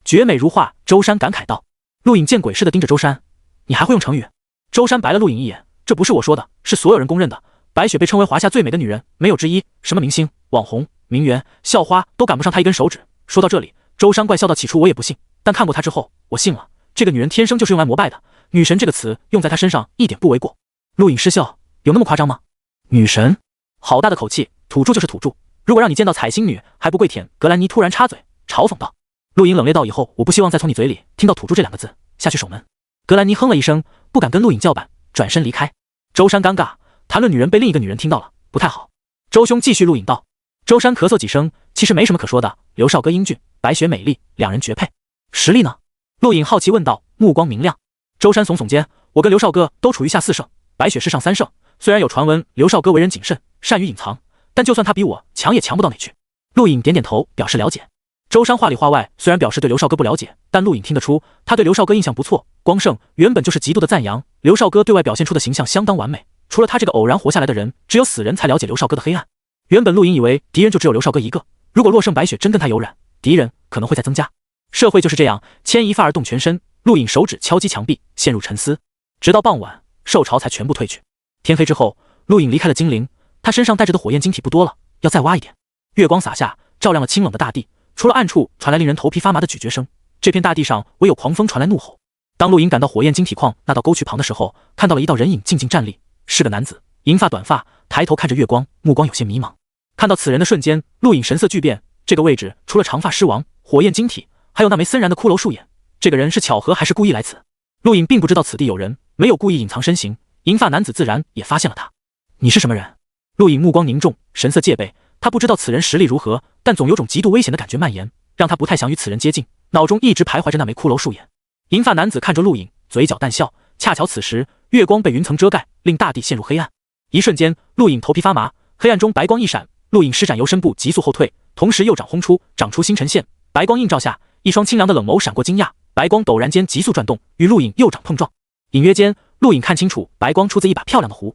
绝美如画。周山感慨道。陆颖见鬼似的盯着周山，你还会用成语？周山白了陆颖一眼，这不是我说的，是所有人公认的。白雪被称为华夏最美的女人，没有之一，什么明星、网红、名媛、校花都赶不上她一根手指。说到这里，周山怪笑道，起初我也不信，但看过她之后，我信了。这个女人天生就是用来膜拜的，女神这个词用在她身上一点不为过。陆颖失笑，有那么夸张吗？女神？好大的口气，土著就是土著，如果让你见到彩星女还不跪舔？格兰妮突然插嘴，嘲讽道。陆颖冷冽道，以后我不希望再从你嘴里听到土著这2个字，下去守门。格兰妮哼了一声，不敢跟陆颖叫板，转身离开。周山尴尬，谈论女人被另一个女人听到了，不太好。周兄继续。陆颖道。周山咳嗽几声，其实没什么可说的，刘少哥英俊，白雪美丽，2人绝配。实力呢？陆颖好奇问道，目光明亮。周山耸耸肩，我跟刘少哥都处于下4胜，白雪是上3胜。虽然有传闻刘少哥为人谨慎，善于隐藏，但就算他比我强也强不到哪去。陆颖点点头，表示了解。周山话里话外虽然表示对刘少哥不了解，但陆颖听得出他对刘少哥印象不错。光胜原本就是极度的赞扬，刘少哥对外表现出的形象相当完美，除了他这个偶然活下来的人，只有死人才了解刘少哥的黑暗。原本陆颖以为敌人就只有刘少哥一个，如果洛胜白雪真跟他有染，敌人可能会再增加。社会就是这样，牵一发而动全身。陆颖手指敲击墙壁，陷入沉思，直到傍晚，受潮才全部退去。天黑之后，陆颖离开了精灵，他身上带着的火焰晶体不多了，要再挖一点。月光洒下，照亮了清冷的大地，除了暗处传来令人头皮发麻的咀嚼声，这片大地上唯有狂风传来怒吼。当陆颖赶到火焰晶体矿那道沟渠旁的时候，看到了一道人影静静站立，是个男子，银发短发，抬头看着月光，目光有些迷茫。看到此人的瞬间，陆颖神色巨变，这个位置除了长发狮王、火焰晶体，还有那枚森然的骷髅树眼，这个人是巧合还是故意来此？陆颖并不知道此地有人，没有故意隐藏身形，银发男子自然也发现了他。你是什么人？陆颖目光凝重，神色戒备，他不知道此人实力如何，但总有种极度危险的感觉蔓延，让他不太想与此人接近，脑中一直徘徊着那枚骷髅树眼。银发男子看着陆颖，嘴角淡笑，恰巧此时月光被云层遮盖，令大地陷入黑暗。一瞬间，陆颖头皮发麻，黑暗中白光一闪，陆颖施展游身步急速后退，同时右掌轰出，长出星辰线，白光映照下，一双清凉的冷眸闪过惊讶，白光陡然间急速转动，与陆颖右掌碰撞。隐约间，陆颖看清楚，白光出自一把漂亮的蝴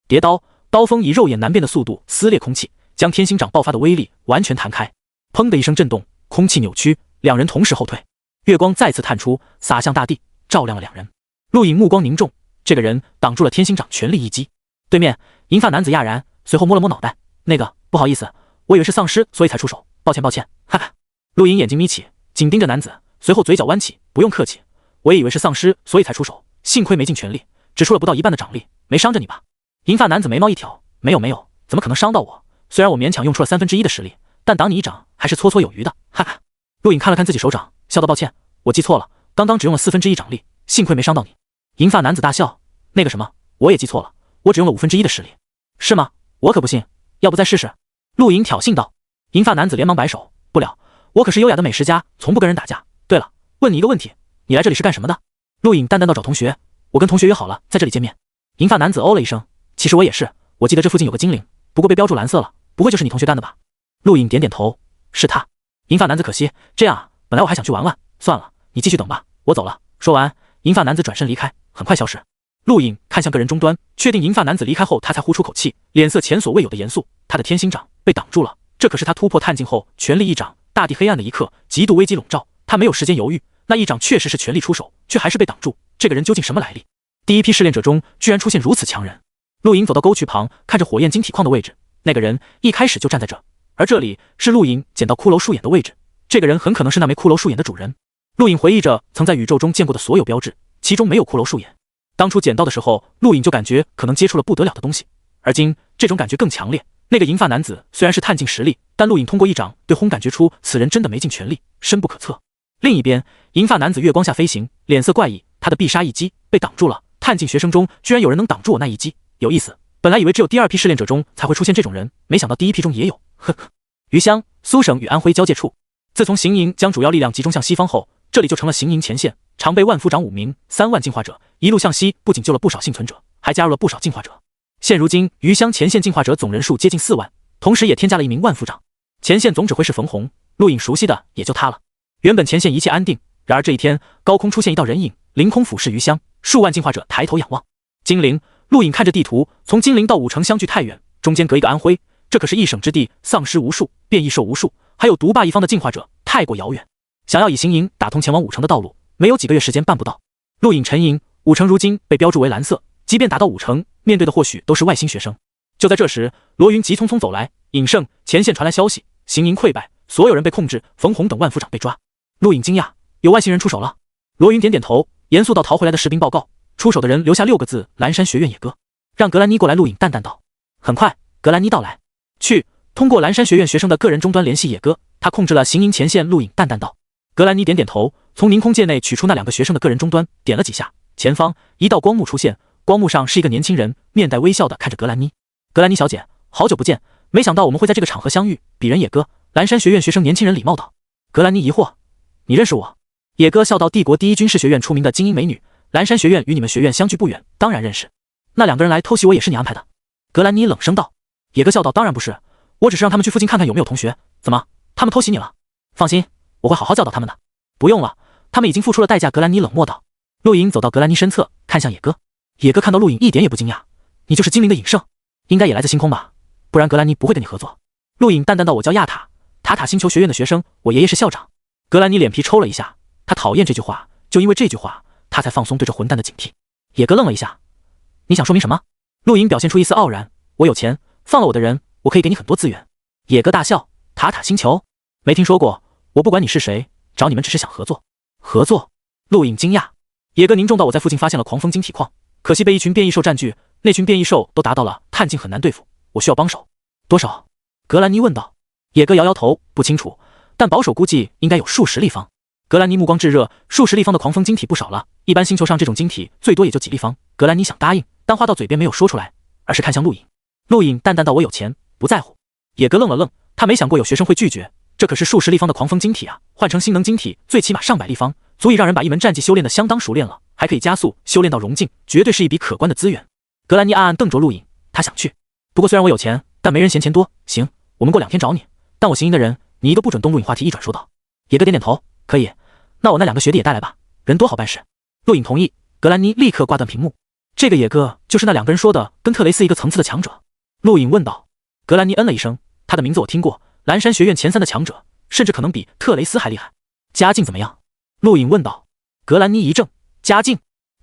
蝶刀，刀锋以肉眼难辨的速度撕裂空气，将天星掌爆发的威力完全弹开。砰的一声震动，空气扭曲，两人同时后退。月光再次探出，洒向大地，照亮了两人。陆颖目光凝重，这个人挡住了天星掌全力一击。对面，银发男子讶然，随后摸了摸脑袋，不好意思，我以为是丧尸，所以才出手，抱歉，哈哈。陆颖眼睛眯起，紧盯着男子，随后嘴角弯起，不用客气，我也以为是丧尸，所以才出手，幸亏没尽全力，只出了不到一半的掌力，没伤着你吧？银发男子眉毛一挑，没有，怎么可能伤到我？虽然我勉强用出了1/3的实力，但挡你一掌还是绰绰有余的，哈哈。陆颖看了看自己手掌，笑道抱歉，我记错了，刚刚只用了1/4掌力，幸亏没伤到你。银发男子大笑，那个什么，我也记错了，我只用了1/5的实力。是吗？我可不信，要不再试试？陆颖挑衅道。银发男子连忙摆手，不了，我可是优雅的美食家，从不跟人打架。对了，问你一个问题，你来这里是干什么的？陆颖淡淡道，找同学，我跟同学约好了，在这里见面。银发男子哦了一声，其实我也是，我记得这附近有个精灵，不过被标注蓝色了，不会就是你同学干的吧？陆颖点点头，是他。银发男子可惜，这样啊，本来我还想去玩玩，算了，你继续等吧，我走了。说完，银发男子转身离开，很快消失。陆颖看向个人终端，确定银发男子离开后，他才呼出口气，脸色前所未有的严肃。他的天星掌被挡住了，这可是他突破探境后全力一掌，大地黑暗的一刻，极度危机笼罩。他没有时间犹豫，那一掌确实是全力出手，却还是被挡住。这个人究竟什么来历？第一批试炼者中居然出现如此强人。陆颖走到沟渠旁，看着火焰晶体矿的位置，那个人一开始就站在这，而这里是陆颖捡到骷髅树眼的位置。这个人很可能是那枚骷髅树眼的主人。陆颖回忆着曾在宇宙中见过的所有标志，其中没有骷髅树眼。当初捡到的时候，陆颖就感觉可能接触了不得了的东西，而今这种感觉更强烈。那个银发男子虽然是探境实力，但陆颖通过一掌对轰感觉出此人真的没尽全力，深不可测。另一边，银发男子月光下飞行，脸色怪异，他的必杀一击被挡住了。探境学生中居然有人能挡住我那一击，有意思。本来以为只有第二批试炼者中才会出现这种人，没想到第一批中也有。呵呵。余乡、苏省与安徽交界处，自从行营将主要力量集中向西方后，这里就成了行营前线，常备万夫长5名，3万进化者，一路向西，不仅救了不少幸存者，还加入了不少进化者。现如今，余乡前线进化者总人数接近4万，同时也添加了1名万夫长。前线总指挥是冯红，陆颖熟悉的也就他了。原本前线一切安定，然而这一天，高空出现一道人影，凌空俯视余乡，数万进化者抬头仰望。金陵，陆颖看着地图，从金陵到武城相距太远，中间隔一个安徽，这可是一省之地，丧尸无数，变异兽无数，还有独霸一方的进化者，太过遥远。想要以行营打通前往武城的道路，没有几个月时间办不到。陆颖沉吟，武城如今被标注为蓝色，即便打到武城，面对的或许都是外星学生。就在这时，罗云急匆匆走来，尹胜，前线传来消息，行营溃败，所有人被控制，冯红等万夫长被抓。陆颖惊讶，有外星人出手了。罗云点点头，严肃到逃回来的士兵报告，出手的人留下6个字：蓝山学院野哥。让格兰妮过来。陆颖淡淡道。很快，格兰妮到来。去，通过蓝山学院学生的个人终端联系野哥，他控制了行营前线。陆颖淡淡道。格兰妮点点头，从凝空界内取出那2个学生的个人终端，点了几下，前方一道光幕出现，光幕上是一个年轻人，面带微笑的看着格兰妮。格兰妮小姐，好久不见，没想到我们会在这个场合相遇。鄙人野哥。蓝山学院学生年轻人礼貌道。格兰妮疑惑，你认识我？野哥笑道，帝国第一军事学院出名的精英美女，蓝山学院与你们学院相距不远，当然认识。那2个人来偷袭我也是你安排的？格兰妮冷声道。野哥笑道，当然不是，我只是让他们去附近看看有没有同学。怎么，他们偷袭你了？放心，我会好好教导他们的。不用了，他们已经付出了代价。格兰妮冷漠道。陆颖走到格兰妮身侧，看向野哥。野哥看到陆颖一点也不惊讶，你就是精灵的尹胜，应该也来自星空吧？不然格兰妮不会跟你合作。陆颖淡淡道，我叫亚塔，塔塔星球学院的学生，我爷爷是校长。格兰妮脸皮抽了一下，他讨厌这句话，就因为这句话，他才放松对这混蛋的警惕。野哥愣了一下，你想说明什么？陆颖表现出一丝傲然，我有钱，放了我的人，我可以给你很多资源。野哥大笑，塔塔星球？没听说过，我不管你是谁，找你们只是想合作。合作？陆颖惊讶。野哥凝重到，我在附近发现了狂风晶体矿，可惜被一群变异兽占据，那群变异兽都达到了探境很难对付，我需要帮手。多少？格兰妮问道。野哥摇摇头，不清楚，但保守估计应该有数十立方。格兰妮目光炙热，数十立方的狂风晶体不少了，一般星球上这种晶体最多也就几立方。格兰妮想答应，但话到嘴边没有说出来，而是看向陆颖。陆颖淡淡道，我有钱，不在乎。野哥愣了愣，他没想过有学生会拒绝，这可是数十立方的狂风晶体啊，换成星能晶体最起码上百立方，足以让人把一门战技修炼得相当熟练了，还可以加速修炼到融境，绝对是一笔可观的资源。格兰妮暗暗瞪着陆颖，他想去，不过虽然我有钱，但没人嫌钱多。行，我们过2天找你，但我行营的人你一个不准动。陆颖话题一转说道。野哥点点头，可以，那我那2个学弟也带来吧，人多好办事。陆颖同意。格兰妮立刻挂断屏幕。这个野哥就是那2个人说的跟特雷斯一个层次的强者？陆颖问道。格兰妮嗯了一声，他的名字我听过，蓝山学院前3的强者，甚至可能比特雷斯还厉害。家境怎么样？陆颖问道。格兰妮一怔，家境？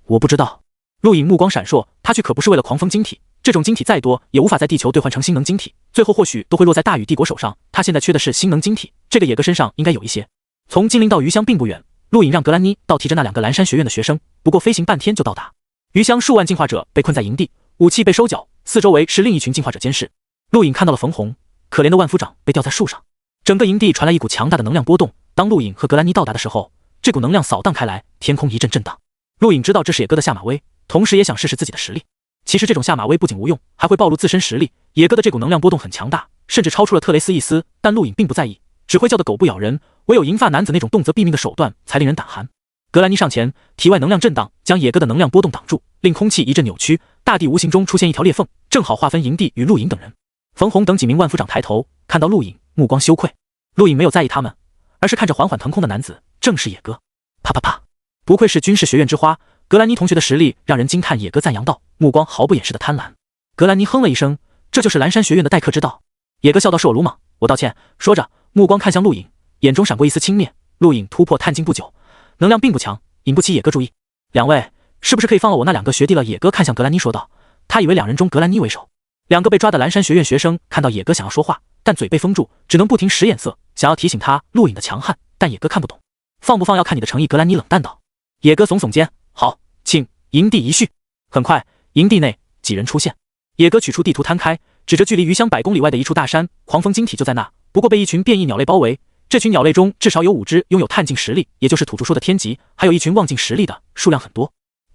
我不知道。陆颖目光闪烁，他去可不是为了狂风晶体，这种晶体再多也无法在地球兑换成星能晶体，最后或许都会落在大禹帝国手上，他现在缺的是星能晶体，这个野哥身上应该有一些。从金陵到余乡并不远，陆颖让格兰妮倒提着那2个蓝山学院的学生，不过飞行半天就到达。余乡数万进化者被困在营地，武器被收缴，四周围是另一群进化者监视。陆颖看到了冯红，可怜的万夫长被吊在树上。整个营地传来一股强大的能量波动，当陆颖和格兰妮到达的时候，这股能量扫荡开来，天空一阵震荡。陆颖知道这是野哥的下马威，同时也想试试自己的实力。其实这种下马威不仅无用，还会暴露自身实力。野哥的这股能量波动很强大，甚至超出了特雷斯一丝，但陆颖并不在意，只会叫的狗不咬人，唯有银发男子那种动辄毙命的手段才令人胆寒。格兰妮上前，体外能量震荡，将野哥的能量波动挡住，令空气一阵扭曲，大地无形中出现一条裂缝，正好划分营地与陆颖等人。冯红等几名万夫长抬头看到陆颖，目光羞愧。陆颖没有在意他们，而是看着缓缓腾空的男子，正是野哥。啪啪啪！不愧是军事学院之花，格兰妮同学的实力让人惊叹，野哥赞扬道，目光毫不掩饰的贪婪。格兰妮哼了一声，这就是蓝山学院的待客之道。野哥笑道，是我鲁莽，我道歉。说着，目光看向陆颖，眼中闪过一丝轻蔑。陆颖突破探境不久，能量并不强，引不起野哥注意。两位是不是可以放了我那2个学弟了？野哥看向格兰妮说道，他以为2人中格兰妮为首。2个被抓的蓝山学院学生看到野哥想要说话，但嘴被封住，只能不停使眼色，想要提醒他陆颖的强悍，但野哥看不懂，放不放要看你的诚意。格兰妮冷淡道。野哥耸耸肩，好，请营地一叙。很快，营地内几人出现。野哥取出地图摊开，指着距离余乡100公里外的一处大山，狂风晶体就在那，不过被一群变异鸟类包围。这群鸟类中至少有5只拥有探境实力，也就是土著说的天级，还有一群望境实力的，数量很多。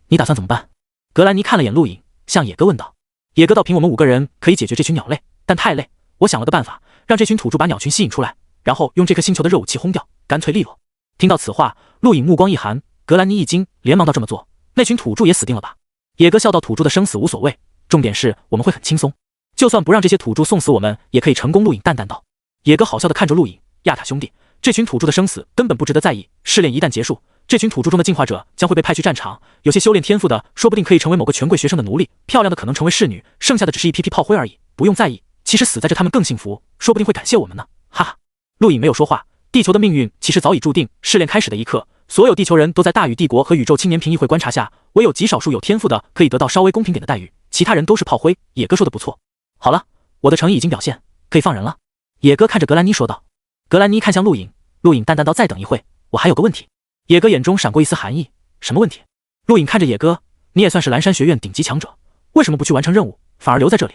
你打算怎么办？格兰妮看了眼陆颖，向野哥问道。野哥道，凭我们5个人可以解决这群鸟类，但太累，我想了个办法，让这群土著把鸟群吸引出来，然后用这颗星球的热武器轰掉，干脆利落。听到此话，陆颖目光一寒，格兰妮一惊，连忙道，这么做，那群土著也死定了吧？野哥笑道，土著的生死无所谓，重点是我们会很轻松，就算不让这些土著送死，我们也可以成功。陆颖淡淡道。野哥好笑地看着陆颖，亚塔兄弟，这群土著的生死根本不值得在意，试炼一旦结束，这群土著中的进化者将会被派去战场，有些修炼天赋的说不定可以成为某个权贵学生的奴隶，漂亮的可能成为侍女，剩下的只是一批批炮灰而已，不用在意，其实死在这他们更幸福，说不定会感谢我们呢，哈哈。陆颖没有说话，地球的命运其实早已注定，试炼开始的一刻，所有地球人都在大宇帝国和宇宙青年评议会观察下，唯有极少数有天赋的可以得到稍微公平点的待遇，其他人都是炮灰。野哥说的不错，好了，我的诚意已经表现，可以放人了。野哥看着格兰妮说道。格兰妮看向陆颖，陆颖淡淡道，再等一会，我还有个问题。野哥眼中闪过一丝寒意，什么问题？陆颖看着野哥，你也算是蓝山学院顶级强者，为什么不去完成任务，反而留在这里？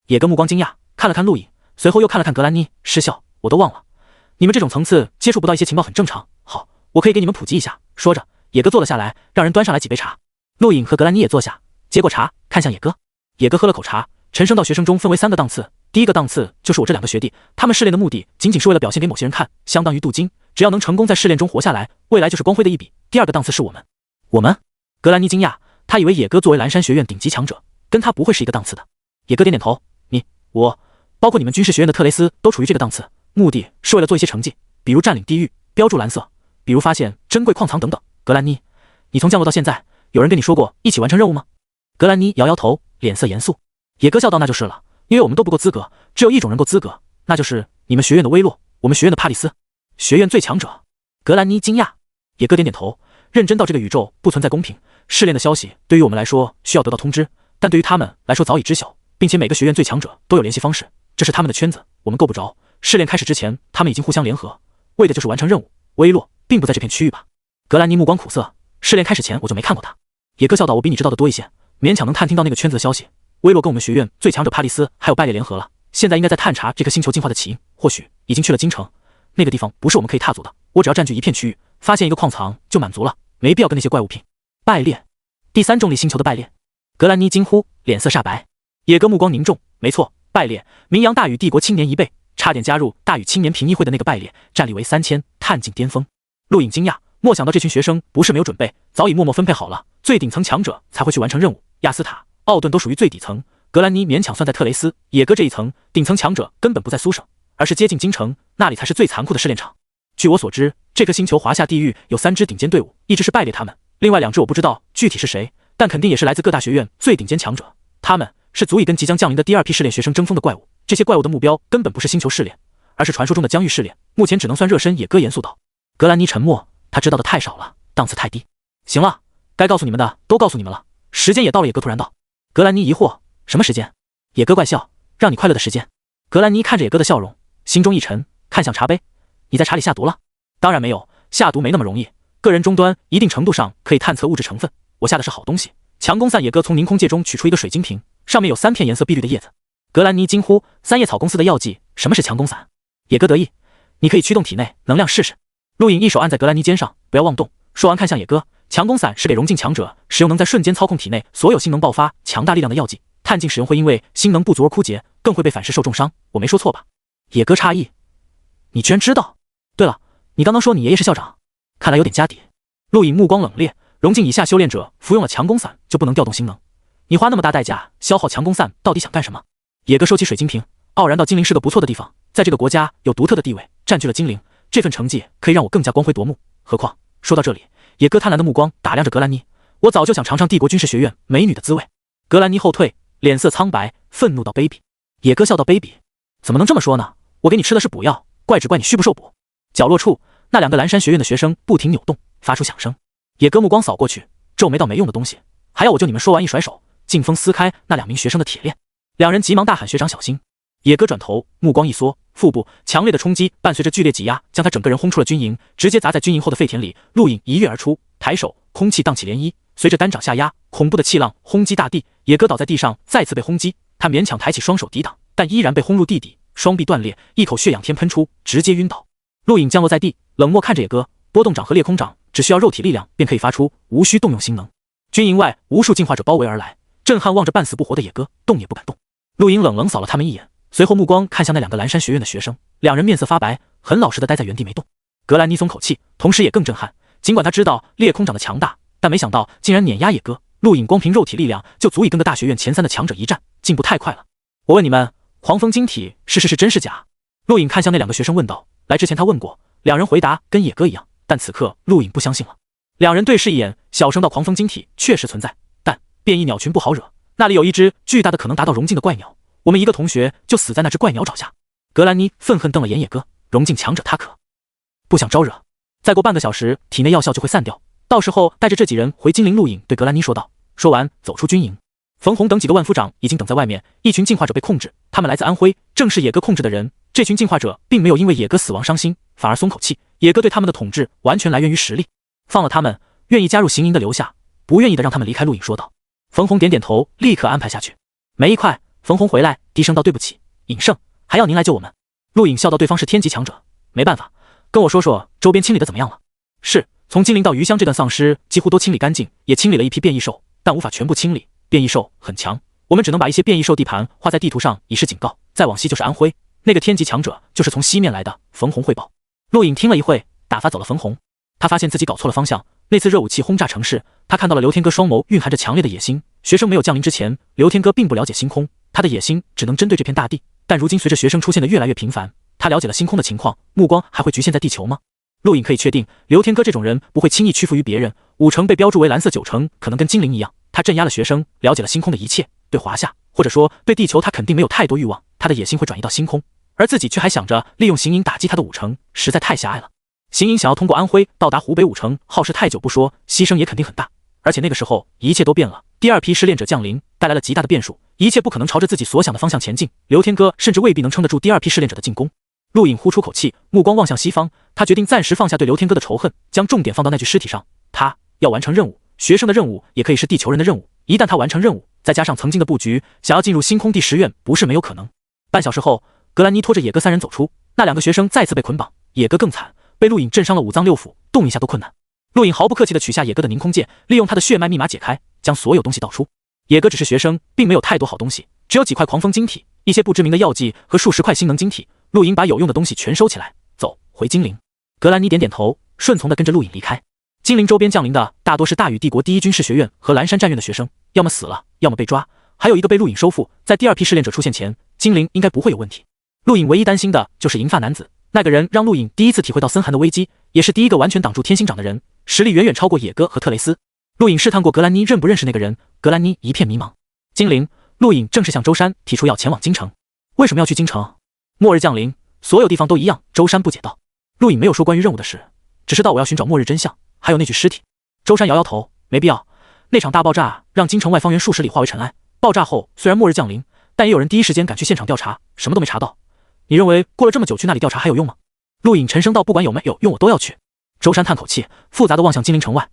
野哥目光惊讶，看了看陆颖，随后又看了看格兰妮，失笑，我都忘了，你们这种层次接触不到一些情报很正常，好，我可以给你们普及一下。说着，野哥坐了下来，让人端上来几杯茶。陆颖和格兰妮也坐下，接过茶，看向野哥。野哥喝了口茶，陈升到学生中分为3个档次，第一个档次就是我这2个学弟，他们试炼的目的仅仅是为了表现给某些人看，相当于镀金，只要能成功在试炼中活下来，未来就是光辉的一笔。第2个档次是我们。我们？格兰妮惊讶，他以为野哥作为蓝山学院顶级强者，跟他不会是一个档次的。野哥点点头，我，包括你们军事学院的特雷斯都处于这个档次，目的是为了做一些成绩，比如占领地域，标注蓝色，比如发现珍贵矿藏等等。格兰妮，你从降落到现在，有人跟你说过一起完成任务吗？格兰妮摇摇头，脸色严肃。野哥笑道，那就是了，因为我们都不够资格，只有一种人够资格，那就是你们学院的威洛，我们学院的帕里斯，学院最强者。格兰妮惊讶。野哥点点头，认真道，这个宇宙不存在公平，试炼的消息对于我们来说需要得到通知，但对于他们来说早已知晓，并且每个学院最强者都有联系方式，这是他们的圈子，我们够不着。试炼开始之前，他们已经互相联合，为的就是完成任务。威洛并不在这片区域吧？格兰妮目光苦涩，试炼开始前我就没看过他。野哥笑道，我比你知道的多一些，勉强能探听到那个圈子的消息。威洛跟我们学院最强者帕利斯还有拜列联合了，现在应该在探查这颗星球进化的起因，或许已经去了京城，那个地方不是我们可以踏足的，我只要占据一片区域，发现一个矿藏就满足了，没必要跟那些怪物拼。拜列，第3重力星球的拜列。格兰妮惊呼，脸色煞白。野哥目光凝重，没错，拜列，名扬大宇帝国青年1辈，差点加入大宇青年评议会的那个拜列，战力为3000，探境巅峰。陆颖惊讶，没想到这群学生不是没有准备，早已默默分配好了，最顶层强者才会去完成任务。亚斯塔、奥顿都属于最底层，格兰妮勉强算在特雷斯、野哥这一层，顶层强者根本不在苏省，而是接近京城，那里才是最残酷的试炼场。据我所知，这颗星球华夏地狱有3支顶尖队伍，一支是拜列他们，另外2支我不知道具体是谁，但肯定也是来自各大学院最顶尖强者，他们是足以跟即将降临的第2批试炼学生争锋的怪物。这些怪物的目标根本不是星球试炼，而是传说中的疆域试炼，目前只能算热身。野哥严肃道。格兰妮沉默，他知道的太少了，档次太低。行了，该告诉你们的都告诉你们了，时间也到了。野哥突然道。格兰妮疑惑，什么时间？野哥怪笑，让你快乐的时间。格兰妮看着野哥的笑容，心中一沉，看向茶杯，你在茶里下毒了？当然没有，下毒没那么容易，个人终端一定程度上可以探测物质成分，我下的是好东西，强攻散。野哥从凝空界中取出一个水晶瓶，上面有3片颜色碧绿的叶子。格兰妮惊呼，3叶草公司的药剂，什么是强攻散？野哥得意，你可以驱动体内能量试试。陆颖一手按在格兰妮肩上，不要妄动。说完看向野哥，强攻散是给融境强者使用，能在瞬间操控体内所有性能爆发强大力量的药剂，探境使用会因为性能不足而枯竭，更会被反噬受重伤，我没说错吧？野哥诧异，你居然知道？对了，你刚刚说你爷爷是校长，看来有点家底。陆颖目光冷冽，融境以下修炼者服用了强攻散就不能调动性能，你花那么大代价消耗强攻散到底想干什么？野哥收起水晶瓶，傲然道，精灵是个不错的地方，在这个国家有独特的地位，占据了精灵，这份成绩可以让我更加光辉夺目。何况说到这里，野哥贪婪的目光打量着格兰妮，我早就想尝尝帝国军事学院美女的滋味。格兰妮后退，脸色苍白，愤怒到卑鄙。野哥笑到卑鄙，怎么能这么说呢？我给你吃的是补药，怪只怪你续不受补。角落处，那两个蓝山学院的学生不停扭动，发出响声。野哥目光扫过去，皱眉道：没用的东西，还要我救你们？说完一甩手，劲风撕开那2名学生的铁链。两人急忙大喊：学长小心！野哥转头，目光一缩，腹部强烈的冲击伴随着剧烈挤压，将他整个人轰出了军营，直接砸在军营后的废田里。陆影一跃而出，抬手，空气荡起涟漪，随着单掌下压，恐怖的气浪轰击大地。野哥倒在地上，再次被轰击，他勉强抬起双手抵挡，但依然被轰入地底，双臂断裂，一口血仰天喷出，直接晕倒。陆影降落在地，冷漠看着野哥，波动掌和裂空掌只需要肉体力量便可以发出，无需动用心能。军营外，无数进化者包围而来，震撼望着半死不活的野哥，动也不敢动。陆影冷冷扫了他们一眼，随后目光看向那2个蓝山学院的学生，两人面色发白，很老实的待在原地没动。格兰妮松口气，同时也更震撼。尽管他知道裂空掌的强大，但没想到竟然碾压野哥。陆影光凭肉体力量就足以跟个大学院前3的强者一战，进步太快了。我问你们，狂风晶体是真是假？陆影看向那2个学生问道。来之前他问过，两人回答跟野哥一样，但此刻陆影不相信了。两人对视一眼，小声道：狂风晶体确实存在，但变异鸟群不好惹，那里有一只巨大的可能达到融境的怪鸟，我们一个同学就死在那只怪鸟爪下。格兰妮愤恨瞪了眼野哥，融境强者他可不想招惹。再过半个小时，体内药效就会散掉，到时候带着这几人回精灵。陆影对格兰妮说道。说完走出军营。冯红等几个万夫长已经等在外面，一群进化者被控制，他们来自安徽，正是野哥控制的人。这群进化者并没有因为野哥死亡伤心，反而松口气。野哥对他们的统治完全来源于实力，放了他们，愿意加入行营的留下，不愿意的让他们离开。陆影说道。冯红点点头，立刻安排下去。没一块，冯红回来低声道：对不起，尹胜，还要您来救我们。陆影笑道：对方是天级强者，没办法，跟我说说周边清理的怎么样了。是，从金陵到余乡这段丧尸几乎都清理干净，也清理了一批变异兽，但无法全部清理，变异兽很强，我们只能把一些变异兽地盘画在地图上以示警告。再往西就是安徽，那个天级强者就是从西面来的。冯红汇报。陆影听了一会，打发走了冯红。他发现自己搞错了方向，那次热武器轰炸城市，他看到了刘天歌双眸蕴含着强烈的野心。学生没有降临之前，刘天歌并不了解星空，他的野心只能针对这片大地，但如今随着学生出现的越来越频繁，他了解了星空的情况，目光还会局限在地球吗？陆影可以确定，刘天歌这种人不会轻易屈服于别人。5成被标注为蓝色，9成可能跟精灵一样。他镇压了学生，了解了星空的一切，对华夏或者说对地球，他肯定没有太多欲望。他的野心会转移到星空，而自己却还想着利用行营打击他的5成，实在太狭隘了。行营想要通过安徽到达湖北5成，耗时太久不说，牺牲也肯定很大。而且那个时候一切都变了，第2批试炼者降临，带来了极大的变数，一切不可能朝着自己所想的方向前进。刘天歌甚至未必能撑得住第2批试炼者的进攻。陆影呼出口气，目光望向西方，他决定暂时放下对刘天歌的仇恨，将重点放到那具尸体上。他要完成任务，学生的任务也可以是地球人的任务。一旦他完成任务，再加上曾经的布局，想要进入星空第10院不是没有可能。半小时后，格兰妮拖着野哥3人走出，那2个学生再次被捆绑，野哥更惨，被陆影震伤了5脏6腑，动一下都困难。陆影毫不客气地取下野哥的凝空剑，利用他的血脉密码解开，将所有东西倒出。野哥只是学生，并没有太多好东西，只有几块狂风晶体，一些不知名的药剂和数十块星能晶体。陆影把有用的东西全收起来，走回精灵。格兰妮点点头，顺从地跟着陆影离开。精灵周边降临的大多是大禹帝国第1军事学院和蓝山战院的学生，要么死了，要么被抓，还有一个被陆影收复。在第2批试炼者出现前，精灵应该不会有问题。陆影唯一担心的就是银发男子，那个人让陆影第一次体会到森寒的危机，也是第一个完全挡住天星掌的人，实力远远超过野哥和特雷斯。陆影试探过格兰妮认不认识那个人，格兰妮一片迷茫。精灵，陆影正式向舟山提出要前往京城。为什么要去京城？末日降临，所有地方都一样。舟山不解道。陆影没有说关于任务的事，只是道我要寻找末日真相，还有那具尸体。舟山摇摇头，没必要。那场大爆炸让京城外方圆数十里化为尘埃。爆炸后虽然末日降临，但也有人第一时间赶去现场调查，什么都没查到。你认为过了这么久去那里调查还有用吗？陆影沉声道，不管有没有用我都要去。舟山叹口气，复杂的望向金陵城外。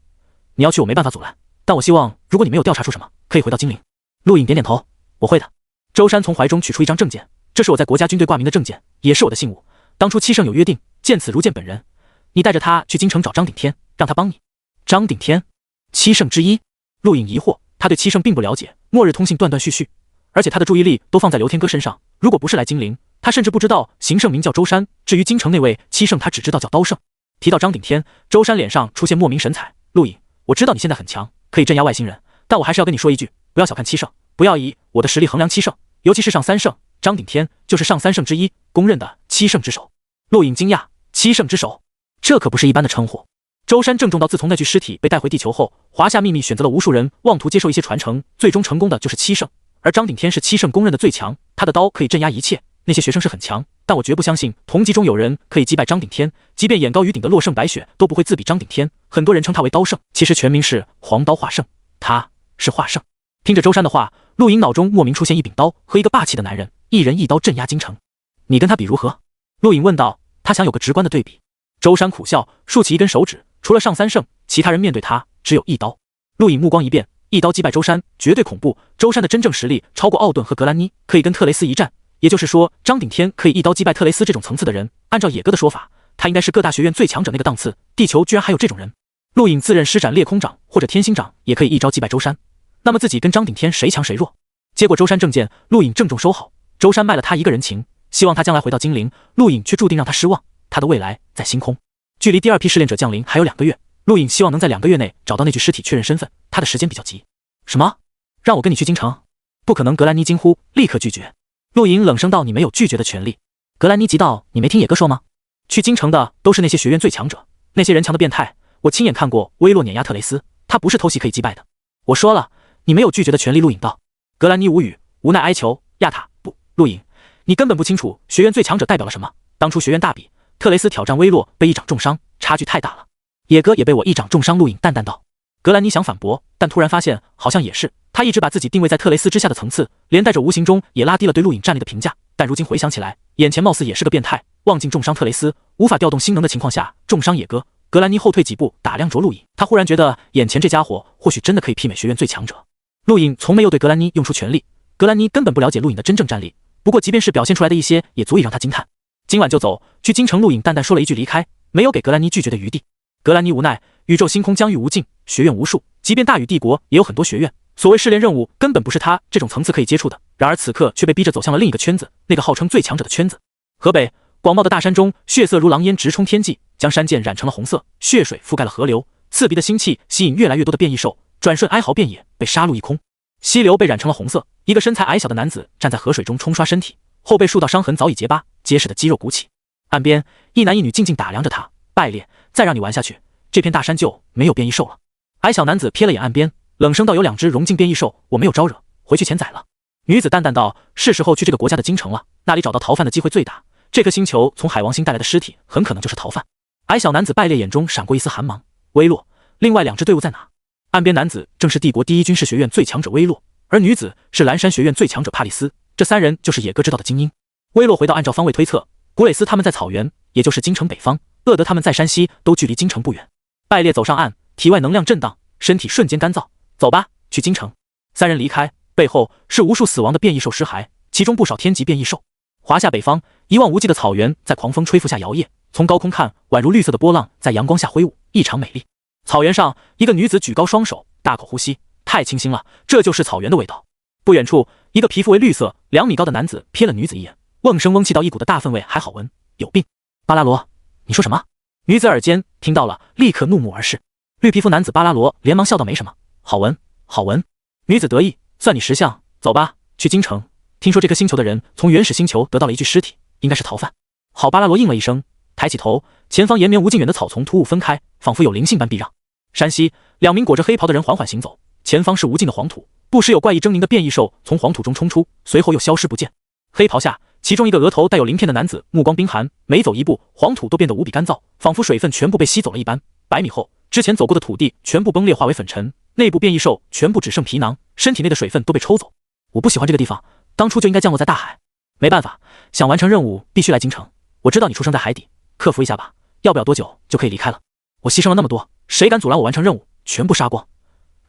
你要去我没办法阻拦，但我希望如果你没有调查出什么，可以回到金陵。陆影点点头，我会的。舟山从怀中取出一张证件，这是我在国家军队挂名的证件，也是我的信物。当初七圣有约定，见此如见本人。你带着他去京城找张顶天，让他帮你。张顶天，七圣之一。陆影疑惑，他对七圣并不了解，末日通信断断续续，而且他的注意力都放在刘天歌身上。如果不是来金陵，他甚至不知道行圣名叫舟山。至于京城那位七圣，他只知道叫刀圣。提到张顶天，舟山脸上出现莫名神采。陆影，我知道你现在很强，可以镇压外星人，但我还是要跟你说一句，不要小看七圣，不要以我的实力衡量七圣，尤其是上三圣。张顶天就是上三圣之一，公认的七圣之首。陆影惊讶，七圣之首，这可不是一般的称呼。舟山郑重到自从那具尸体被带回地球后，华夏秘密选择了无数人妄图接受一些传承，最终成功的就是七圣。而张鼎天是七圣公认的最强，他的刀可以镇压一切。那些学生是很强，但我绝不相信同级中有人可以击败张鼎天，即便眼高于顶的洛圣白雪都不会自比张鼎天。很多人称他为刀圣，其实全名是黄刀华圣，他是华圣。听着舟山的话，陆颖脑中莫名出现一柄刀和一个霸气的男人，一人一刀镇压京城。你跟他比如何？陆颖问道，他想有个直观的对比。舟山苦笑，竖起一根手指，除了上三圣，其他人面对他只有一刀。陆颖目光一变，一刀击败舟山，绝对恐怖。舟山的真正实力超过奥顿和格兰妮，可以跟特雷斯一战。也就是说，张鼎天可以一刀击败特雷斯这种层次的人，按照野哥的说法，他应该是各大学院最强者那个档次。地球居然还有这种人。陆颖自认施展裂空掌或者天星掌也可以一招击败舟山，那么自己跟张鼎天谁强谁弱？接过舟山证件，陆颖郑重收好。舟山卖了他一个人情，希望他将来回到精灵，陆颖却注定让他失望。他的未来在星空。距离第二批试炼者降临还有2个月，陆颖希望能在2个月内找到那具尸体确认身份，他的时间比较急。什么？让我跟你去京城？不可能！格兰妮惊呼，立刻拒绝。陆颖冷声道：“你没有拒绝的权利。”格兰妮急道：“你没听野哥说吗？去京城的都是那些学院最强者，那些人强的变态。我亲眼看过威洛碾压特雷斯，他不是偷袭可以击败的。我说了，你没有拒绝的权利。”陆颖道。格兰妮无语，无奈哀求：“亚塔，不，陆颖，你根本不清楚学院最强者代表了什么。当初学院大比，特雷斯挑战威洛被一掌重伤，差距太大了。野哥也被我一掌重伤。”陆颖淡淡道。格兰妮想反驳，但突然发现好像也是，他一直把自己定位在特雷斯之下的层次，连带着无形中也拉低了对陆颖战力的评价。但如今回想起来，眼前貌似也是个变态，忘尽重伤特雷斯，无法调动心能的情况下重伤野哥。格兰妮后退几步，打量着陆颖，他忽然觉得眼前这家伙或许真的可以媲美学院最强者。陆颖从没有对格兰妮用出全力，格兰妮根本不了解陆颖的真正战力，不过即便是表现出来的一些，也足以让他惊叹。今晚就走，去京城。陆颖淡淡说了一句离开，没有给格兰妮拒绝的余地。格兰妮无奈，宇宙星空疆域无尽，学院无数，即便大禹帝国也有很多学院，所谓试炼任务根本不是他这种层次可以接触的。然而此刻却被逼着走向了另一个圈子，那个号称最强者的圈子。河北广袤的大山中，血色如狼烟直冲天际，将山涧染成了红色，血水覆盖了河流，刺鼻的腥气吸引越来越多的变异兽，转瞬哀嚎遍野，被杀戮一空。溪流被染成了红色，一个身材矮小的男子站在河水中冲刷身体，后背数道伤痕早已结疤，结实的肌肉鼓起。岸边一男一女静静打量着他，败劣，再让你玩下去，这片大山就没有变异兽了。矮小男子瞥了眼岸边，冷声道：“有2只融进变异兽，我没有招惹，回去前宰了。”女子淡淡道：“是时候去这个国家的京城了，那里找到逃犯的机会最大。这颗星球从海王星带来的尸体，很可能就是逃犯。”矮小男子败劣眼中闪过一丝寒芒。威洛，另外2支队伍在哪？岸边男子正是帝国第1军事学院最强者威洛，而女子是蓝山学院最强者帕里斯。这3人就是野哥知道的精英。威洛回到按照方位推测，古蕾斯他们在草原，也就是京城北方，厄德他们在山西，都距离京城不远。败劣走上岸，体外能量震荡，身体瞬间干燥。走吧，去京城。3人离开，背后是无数死亡的变异兽尸骸，其中不少天级变异兽。华夏北方一望无际的草原在狂风吹拂下摇曳，从高空看宛如绿色的波浪在阳光下挥舞，异常美丽。草原上一个女子举高双手，大口呼吸，太清新了，这就是草原的味道。不远处一个皮肤为绿色2米高的男子瞥了女子一眼，瓮声瓮气到一股的大粪味，还好闻，有病。巴拉罗，你说什么？女子耳间听到了，立刻怒目而视。绿皮肤男子巴拉罗连忙笑道：“没什么，好闻，好闻。”女子得意，算你识相，走吧，去京城。听说这颗星球的人从原始星球得到了一具尸体，应该是逃犯。好，巴拉罗应了一声，抬起头，前方延绵无尽远的草丛突兀分开，仿佛有灵性般避让。山西2名裹着黑袍的人缓缓行走，前方是无尽的黄土，不时有怪异狰狞的变异兽从黄土中冲出，随后又消失不见。黑袍下，其中一个额头带有鳞片的男子目光冰寒，每走一步，黄土都变得无比干燥，仿佛水分全部被吸走了一般。100米后，之前走过的土地全部崩裂化为粉尘，内部变异兽全部只剩皮囊，身体内的水分都被抽走。我不喜欢这个地方，当初就应该降落在大海。没办法，想完成任务必须来京城。我知道你出生在海底，克服一下吧，要不了多久就可以离开了。我牺牲了那么多，谁敢阻拦我完成任务，全部杀光。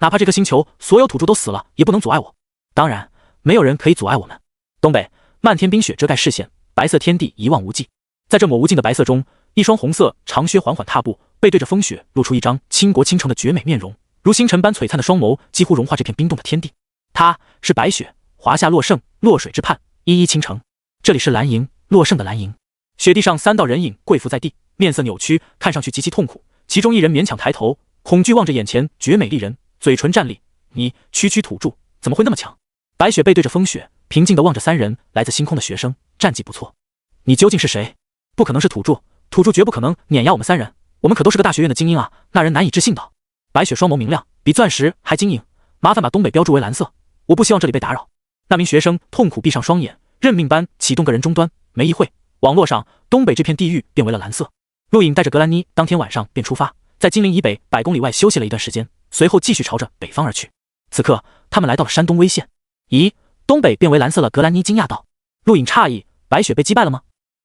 哪怕这颗星球所有土著都死了，也不能阻碍我。当然，没有人可以阻碍我们。东北，漫天冰雪遮盖视线，白色天地一望无际。在这抹无尽的白色中，一双红色长靴缓缓踏步，背对着风雪，露出一张倾国倾城的绝美面容，如星辰般璀璨的双眸几乎融化这片冰冻的天地。她是白雪，华夏洛圣，洛水之畔，一一倾城。这里是蓝营，洛圣的蓝营。雪地上3道人影跪伏在地，面色扭曲，看上去极其痛苦。其中一人勉强抬头，恐惧望着眼前绝美丽人，嘴唇站立：“你区区土著，怎么会那么强？”白雪背对着风雪，平静地望着3人，来自星空的学生，战绩不错。你究竟是谁？不可能是土著，土著绝不可能碾压我们3人。我们可都是个大学院的精英啊！那人难以置信道。白雪双眸明亮，比钻石还晶莹。麻烦把东北标注为蓝色，我不希望这里被打扰。那名学生痛苦闭上双眼，认命般启动个人终端。没一会，网络上东北这片地域变为了蓝色。陆颖带着格兰妮当天晚上便出发，在金陵以北100公里外休息了一段时间，随后继续朝着北方而去。此刻他们来到了山东威县。咦，东北变为蓝色了？格兰妮惊讶道。陆颖诧异，白雪被击败了吗？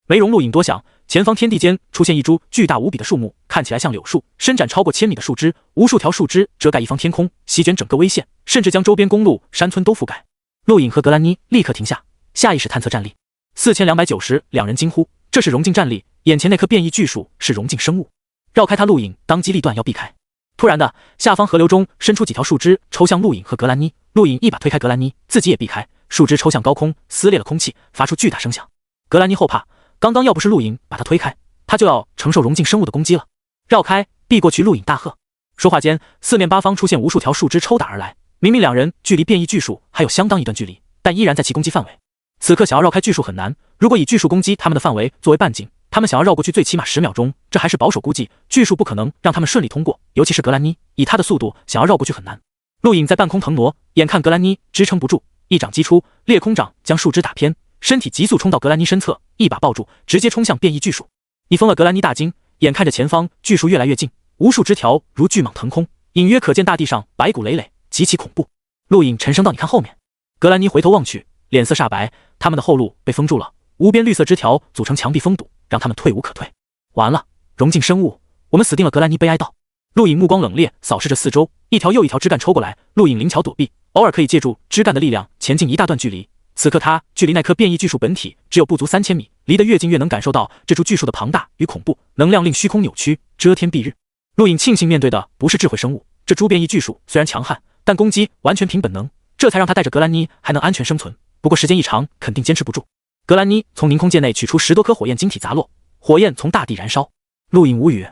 没容陆颖多想，前方天地间出现一株巨大无比的树木，看起来像柳树，伸展超过1000米的树枝，无数条树枝遮盖一方天空，席卷整个威县，甚至将周边公路、山村都覆盖。陆颖和格兰妮立刻停下，下意识探测战力。4290，两人惊呼，这是溶镜战力，眼前那棵变异巨树是溶镜生物。绕开它，陆颖当机立断要避开。突然的，下方河流中伸出几条树枝，抽向陆颖和格兰妮。陆颖一把推开格兰妮，自己也避开，树枝抽向高空，撕裂了空气，发出巨大声响。格兰妮后怕，刚刚要不是陆颖把他推开，他就要承受溶镜生物的攻击了。绕开，避过去！陆颖大喝。说话间，四面八方出现无数条树枝抽打而来。明明两人距离变异巨树还有相当一段距离，但依然在其攻击范围。此刻想要绕开巨树很难，如果以巨树攻击他们的范围作为半径，他们想要绕过去最起码10秒钟，这还是保守估计，巨树不可能让他们顺利通过，尤其是格兰妮，以他的速度想要绕过去很难。陆颖在半空腾挪，眼看格兰妮支撑不住，一掌击出，裂空掌将树枝打偏，身体急速冲到格兰妮身侧，一把抱住，直接冲向变异巨树。你疯了！格兰妮大惊，眼看着前方巨树越来越近，无数枝条如巨蟒腾空，隐约可见大地上白骨累累，极其恐怖。陆颖沉声道：“你看后面。”格兰妮回头望去，脸色煞白，他们的后路被封住了，无边绿色枝条组成墙壁封堵，让他们退无可退。完了，溶镜生物，我们死定了！格兰妮悲哀道。陆颖目光冷冽，扫视着四周，一条又一条枝干抽过来，陆颖灵巧躲避，偶尔可以借助枝干的力量前进一大段距离。此刻他距离那棵变异巨树本体只有不足3000米，离得越近越能感受到这株巨树的庞大与恐怖，能量令虚空扭曲，遮天蔽日。陆颖庆幸面对的不是智慧生物，这株变异巨树虽然强悍，但攻击完全凭本能，这才让他带着格兰妮还能安全生存。不过时间一长，肯定坚持不住。格兰妮从凝空剑内取出10多颗火焰晶体砸落，火焰从大地燃烧。陆颖无语，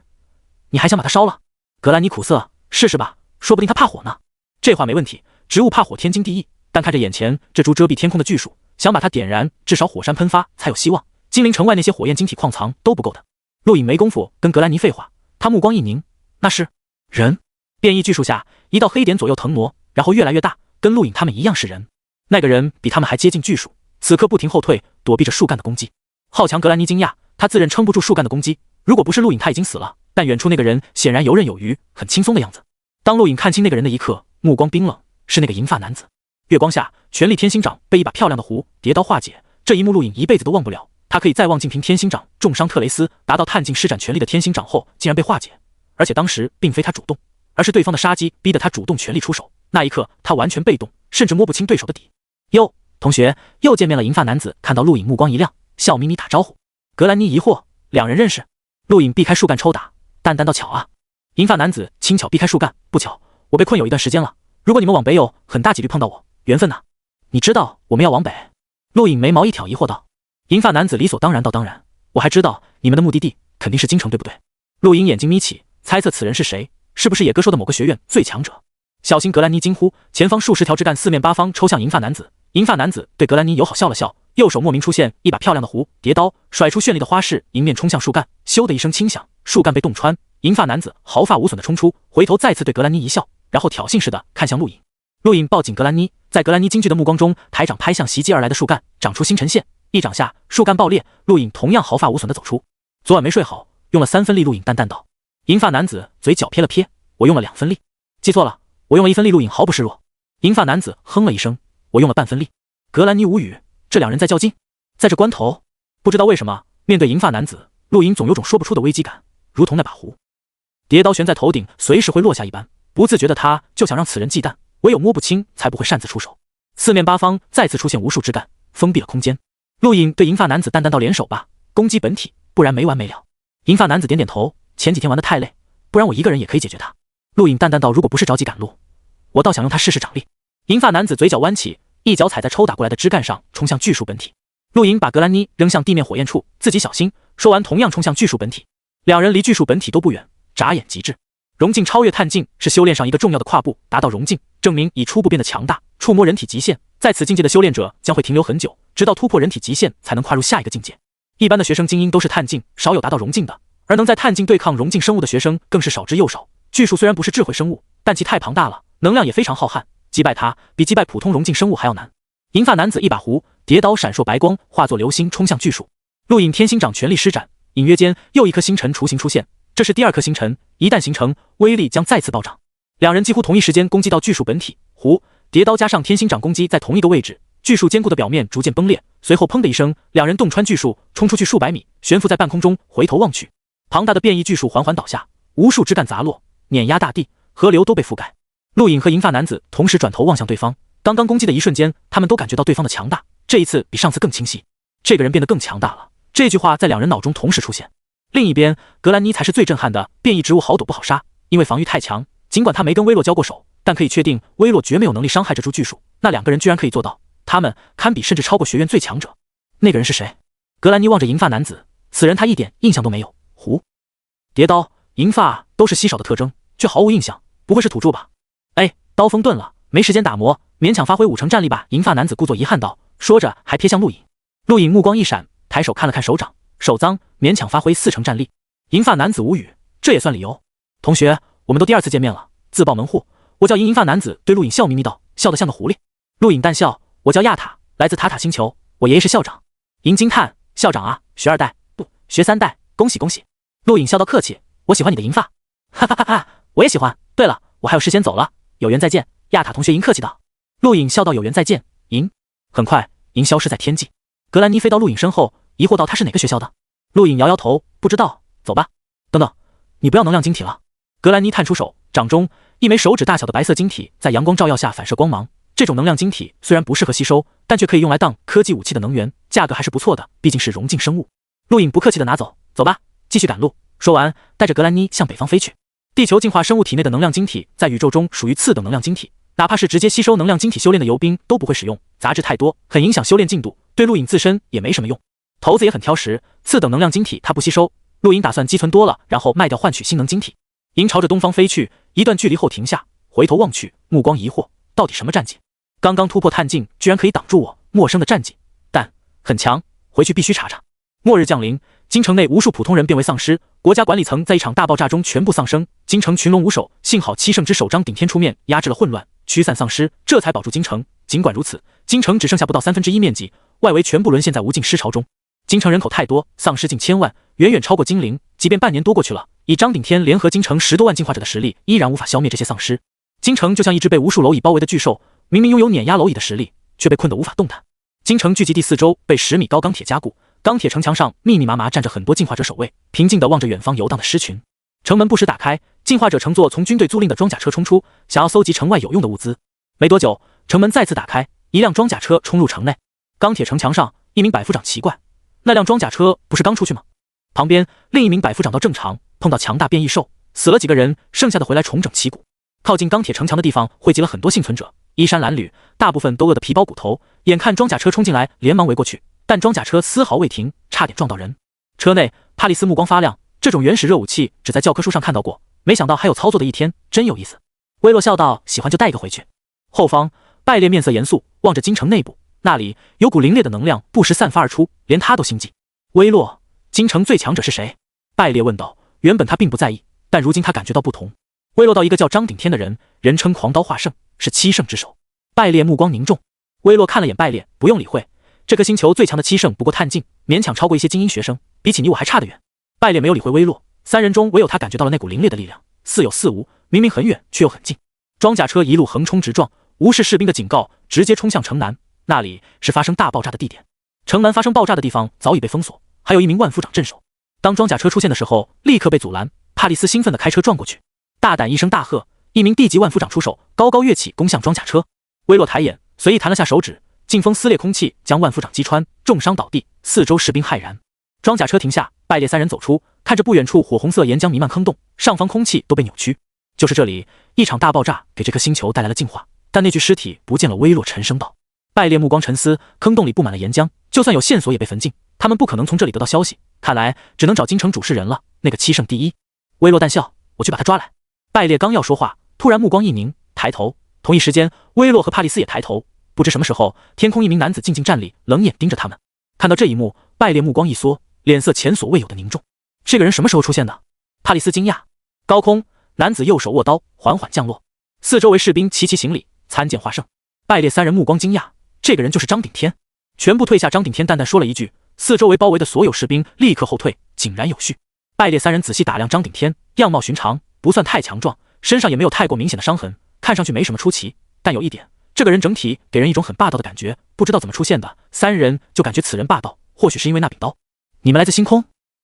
你还想把它烧了？格兰妮苦涩，试试吧，说不定他怕火呢。这话没问题，植物怕火天经地义，但看着眼前这株遮蔽天空的巨树，想把它点燃，至少火山喷发才有希望。金陵城外那些火焰晶体矿藏都不够的。陆颖没工夫跟格兰妮废话，他目光一凝，那是人。变异巨树下一道黑点左右腾挪，然后越来越大，跟陆颖他们一样是人。那个人比他们还接近巨树，此刻不停后退，躲避着树干的攻击。好强！格兰妮惊讶，他自认撑不住树干的攻击，如果不是陆颖他已经死了，但远处那个人显然游刃有余，很轻松的样子。当陆颖看清那个人的一刻，目光冰冷，是那个银发男子。月光下，全力天星掌被一把漂亮的蝴蝶刀化解，这一幕陆颖一辈子都忘不了。他可以再望尽凭天星掌重伤特雷斯，达到探尽施展全力的天星掌后，竟然被化解，而且当时并非他主动，而是对方的杀机逼得他主动全力出手。那一刻，他完全被动，甚至摸不清对手的底。哟，同学，又见面了！银发男子看到陆颖，目光一亮，笑眯眯打招呼。格兰妮疑惑，两人认识？陆颖避开树干抽打，淡淡道：“巧啊。”银发男子轻巧避开树干，不巧，我被困有一段时间了。如果你们往北有，很大几率碰到我，缘分呐。你知道我们要往北？陆颖眉毛一挑，疑惑道。银发男子理所当然道：“当然，我还知道你们的目的地肯定是京城，对不对？”陆颖眼睛眯起，猜测此人是谁，是不是野哥说的某个学院最强者？小心！格兰妮惊呼，前方数十条枝干四面八方抽向银发男子。银发男子对格兰妮友好笑了笑，右手莫名出现一把漂亮的蝴蝶刀，甩出绚丽的花式，迎面冲向树干。咻的一声轻响，树干被洞穿，银发男子毫发无损的冲出，回头再次对格兰妮一笑，然后挑衅似的看向陆颖。陆颖抱紧格兰妮，在格兰妮惊惧的目光中，抬掌拍向袭击而来的树干，长出星辰线，一掌下树干爆裂，陆颖同样毫发无损的走出。昨晚没睡好，用了3分力。陆颖淡淡道。银发男子嘴角撇了撇，我用了2分力。记错了，我用了1分力。陆颖毫不示弱。银发男子哼了一声，我用了半分力。格兰妮无语，这两人在较劲。在这关头，不知道为什么，面对银发男子，陆颖总有种说不出的危机感，如同那把蝴蝶刀悬在头顶，随时会落下一般。不自觉的他就想让此人忌惮，唯有摸不清才不会擅自出手。四面八方再次出现无数枝干，封闭了空间。陆颖对银发男子淡淡道：“联手吧，攻击本体，不然没完没了。”银发男子点点头，前几天玩得太累，不然我一个人也可以解决他。陆颖淡淡道：“如果不是着急赶路，我倒想用他试试掌力。”银发男子嘴角弯起，一脚踩在抽打过来的枝干上，冲向巨树本体。陆颖把格兰妮扔向地面火焰处，自己小心。说完，同样冲向巨树本体。两人离巨树本体都不远，眨眼即至。融镜超越探镜是修炼上一个重要的跨步，达到融镜，证明已初步变得强大，触摸人体极限。在此境界的修炼者将会停留很久，直到突破人体极限才能跨入下一个境界。一般的学生精英都是探镜，少有达到融镜的。而能在探境对抗融境生物的学生更是少之又少。巨树虽然不是智慧生物，但其太庞大了，能量也非常浩瀚，击败它比击败普通融境生物还要难。银发男子一把弧，叠刀闪烁白光，化作流星冲向巨树。陆隐天星掌全力施展，隐约间又一颗星辰雏形出现，这是第二颗星辰，一旦形成，威力将再次暴涨。两人几乎同一时间攻击到巨树本体，弧、叠刀加上天星掌攻击在同一个位置，巨树坚固的表面逐渐崩裂，随后砰的一声，两人洞穿巨树，冲出去数百米，悬浮在半空中，回头望去，庞大的变异巨树缓缓倒下，无数枝干砸落，碾压大地，河流都被覆盖。陆隐和银发男子同时转头望向对方，刚刚攻击的一瞬间，他们都感觉到对方的强大，这一次比上次更清晰。这个人变得更强大了，这句话在两人脑中同时出现。另一边，格兰妮才是最震撼的，变异植物好躲不好杀，因为防御太强，尽管他没跟威洛交过手，但可以确定威洛绝没有能力伤害这株巨树，那两个人居然可以做到，他们堪比甚至超过学院最强者。那个人是谁？格兰妮望着银发男子，此人他一点印象都没有。弧、叠刀、银发都是稀少的特征，却毫无印象，不会是土著吧？哎，刀锋钝了，没时间打磨，勉强发挥5成战力吧。银发男子故作遗憾道，说着还瞥向陆隐。陆隐目光一闪，抬手看了看手掌，手脏，勉强发挥4成战力。银发男子无语，这也算理由？同学，我们都第2次见面了，自报门户，我叫银发男子对陆隐笑眯眯道，笑得像个狐狸。陆隐淡笑，我叫亚塔，来自塔塔星球，我爷爷是校长。银惊叹，校长啊，学2代，不，学3代，恭喜恭喜。陆隐笑道客气，我喜欢你的银发。哈哈哈哈，我也喜欢。对了，我还有事先走了，有缘再见。亚塔同学银客气道。陆隐笑道有缘再见。银。很快，银消失在天际。格兰妮飞到陆隐身后，疑惑道他是哪个学校的？陆隐摇摇头，不知道，走吧。等等，你不要能量晶体了。格兰妮探出手，掌中一枚手指大小的白色晶体在阳光照耀下反射光芒。这种能量晶体虽然不适合吸收，但却可以用来当科技武器的能源，价格还是不错的，毕竟是融境生物。陆隐不客气地拿走，走吧，继续赶路。说完，带着格兰妮向北方飞去。地球进化生物体内的能量晶体在宇宙中属于次等能量晶体，哪怕是直接吸收能量晶体修炼的游兵都不会使用，杂质太多，很影响修炼进度，对陆隐自身也没什么用。头子也很挑食，次等能量晶体他不吸收，陆隐打算积存多了，然后卖掉换取新能晶体。银朝着东方飞去，一段距离后停下，回头望去，目光疑惑，到底什么战绩？刚刚突破探境，居然可以挡住我，陌生的战绩，但很强，回去必须查查。末日降临，京城内无数普通人变为丧尸，国家管理层在一场大爆炸中全部丧生，京城群龙无首，幸好7圣之首张顶天出面压制了混乱，驱散丧尸，这才保住京城。尽管如此，京城只剩下不到1/3面积，外围全部沦陷在无尽尸潮中。京城人口太多，丧尸近1000万，远远超过精灵，即便半年多过去了，以张顶天联合京城10多万进化者的实力，依然无法消灭这些丧尸。京城就像一只被无数蝼蚁包围的巨兽，明明拥有碾压蝼蚁的实力，却被困得无法动弹。京城聚集地4周被10米高钢铁加固，钢铁城墙上密密麻麻站着很多进化者守卫，平静地望着远方游荡的狮群。城门不时打开，进化者乘坐从军队租赁的装甲车冲出，想要搜集城外有用的物资。没多久，城门再次打开，一辆装甲车冲入城内。钢铁城墙上，一名百夫长奇怪，那辆装甲车不是刚出去吗？旁边另一名百夫长道正常，碰到强大变异兽，死了几个人，剩下的回来重整旗鼓。靠近钢铁城墙的地方汇集了很多幸存者，衣衫褴褛，大部分都饿得皮包骨头。眼看装甲车冲进来，连忙围过去，但装甲车丝毫未停，差点撞到人。车内，帕里斯目光发亮，这种原始热武器只在教科书上看到过，没想到还有操作的一天，真有意思。威洛笑道：“喜欢就带一个回去。”后方，拜列面色严肃，望着京城内部，那里有股凌冽的能量不时散发而出，连他都心悸。威洛，京城最强者是谁？拜列问道。原本他并不在意，但如今他感觉到不同。威洛到一个叫张顶天的人，人称狂刀化圣，是7圣之首。拜列目光凝重，威洛看了眼拜列，不用理会。这颗星球最强的7圣不过探境，勉强超过一些精英学生，比起你我还差得远。拜列没有理会威洛，3人中唯有他感觉到了那股凌冽的力量，似有似无，明明很远，却又很近。装甲车一路横冲直撞，无视士兵的警告，直接冲向城南，那里是发生大爆炸的地点。城南发生爆炸的地方早已被封锁，还有一名万夫长镇守。当装甲车出现的时候，立刻被阻拦。帕里斯兴奋地开车撞过去，大胆一声大喝，一名地级万夫长出手，高高跃起，攻向装甲车。威洛抬眼，随意弹了下手指，劲风撕裂空气，将万夫长击穿，重伤倒地，四周士兵骇然。装甲车停下，拜列3人走出，看着不远处火红色岩浆弥漫坑洞，上方空气都被扭曲。就是这里，一场大爆炸给这颗星球带来了进化，但那具尸体不见了。威洛沉声道。拜列目光沉思，坑洞里布满了岩浆，就算有线索也被焚尽，他们不可能从这里得到消息，看来只能找京城主事人了，那个7圣第一。威洛淡笑，我去把他抓来。拜列刚要说话，突然目光一凝，抬头。同一时间，威洛和帕利斯也抬头。不知什么时候，天空一名男子静静站立，冷眼盯着他们。看到这一幕，拜列目光一缩，脸色前所未有的凝重。这个人什么时候出现的？帕里斯惊讶。高空，男子右手握刀，缓缓降落，四周围士兵齐齐行礼，参见华圣。拜列三人目光惊讶，这个人就是张顶天。全部退下。张顶天淡淡说了一句，四周围包围的所有士兵立刻后退，井然有序。拜列三人仔细打量张顶天，样貌寻常，不算太强壮，身上也没有太过明显的伤痕，看上去没什么出奇。但有一点，这个人整体给人一种很霸道的感觉，不知道怎么出现的，三人就感觉此人霸道，或许是因为那柄刀。你们来自星空？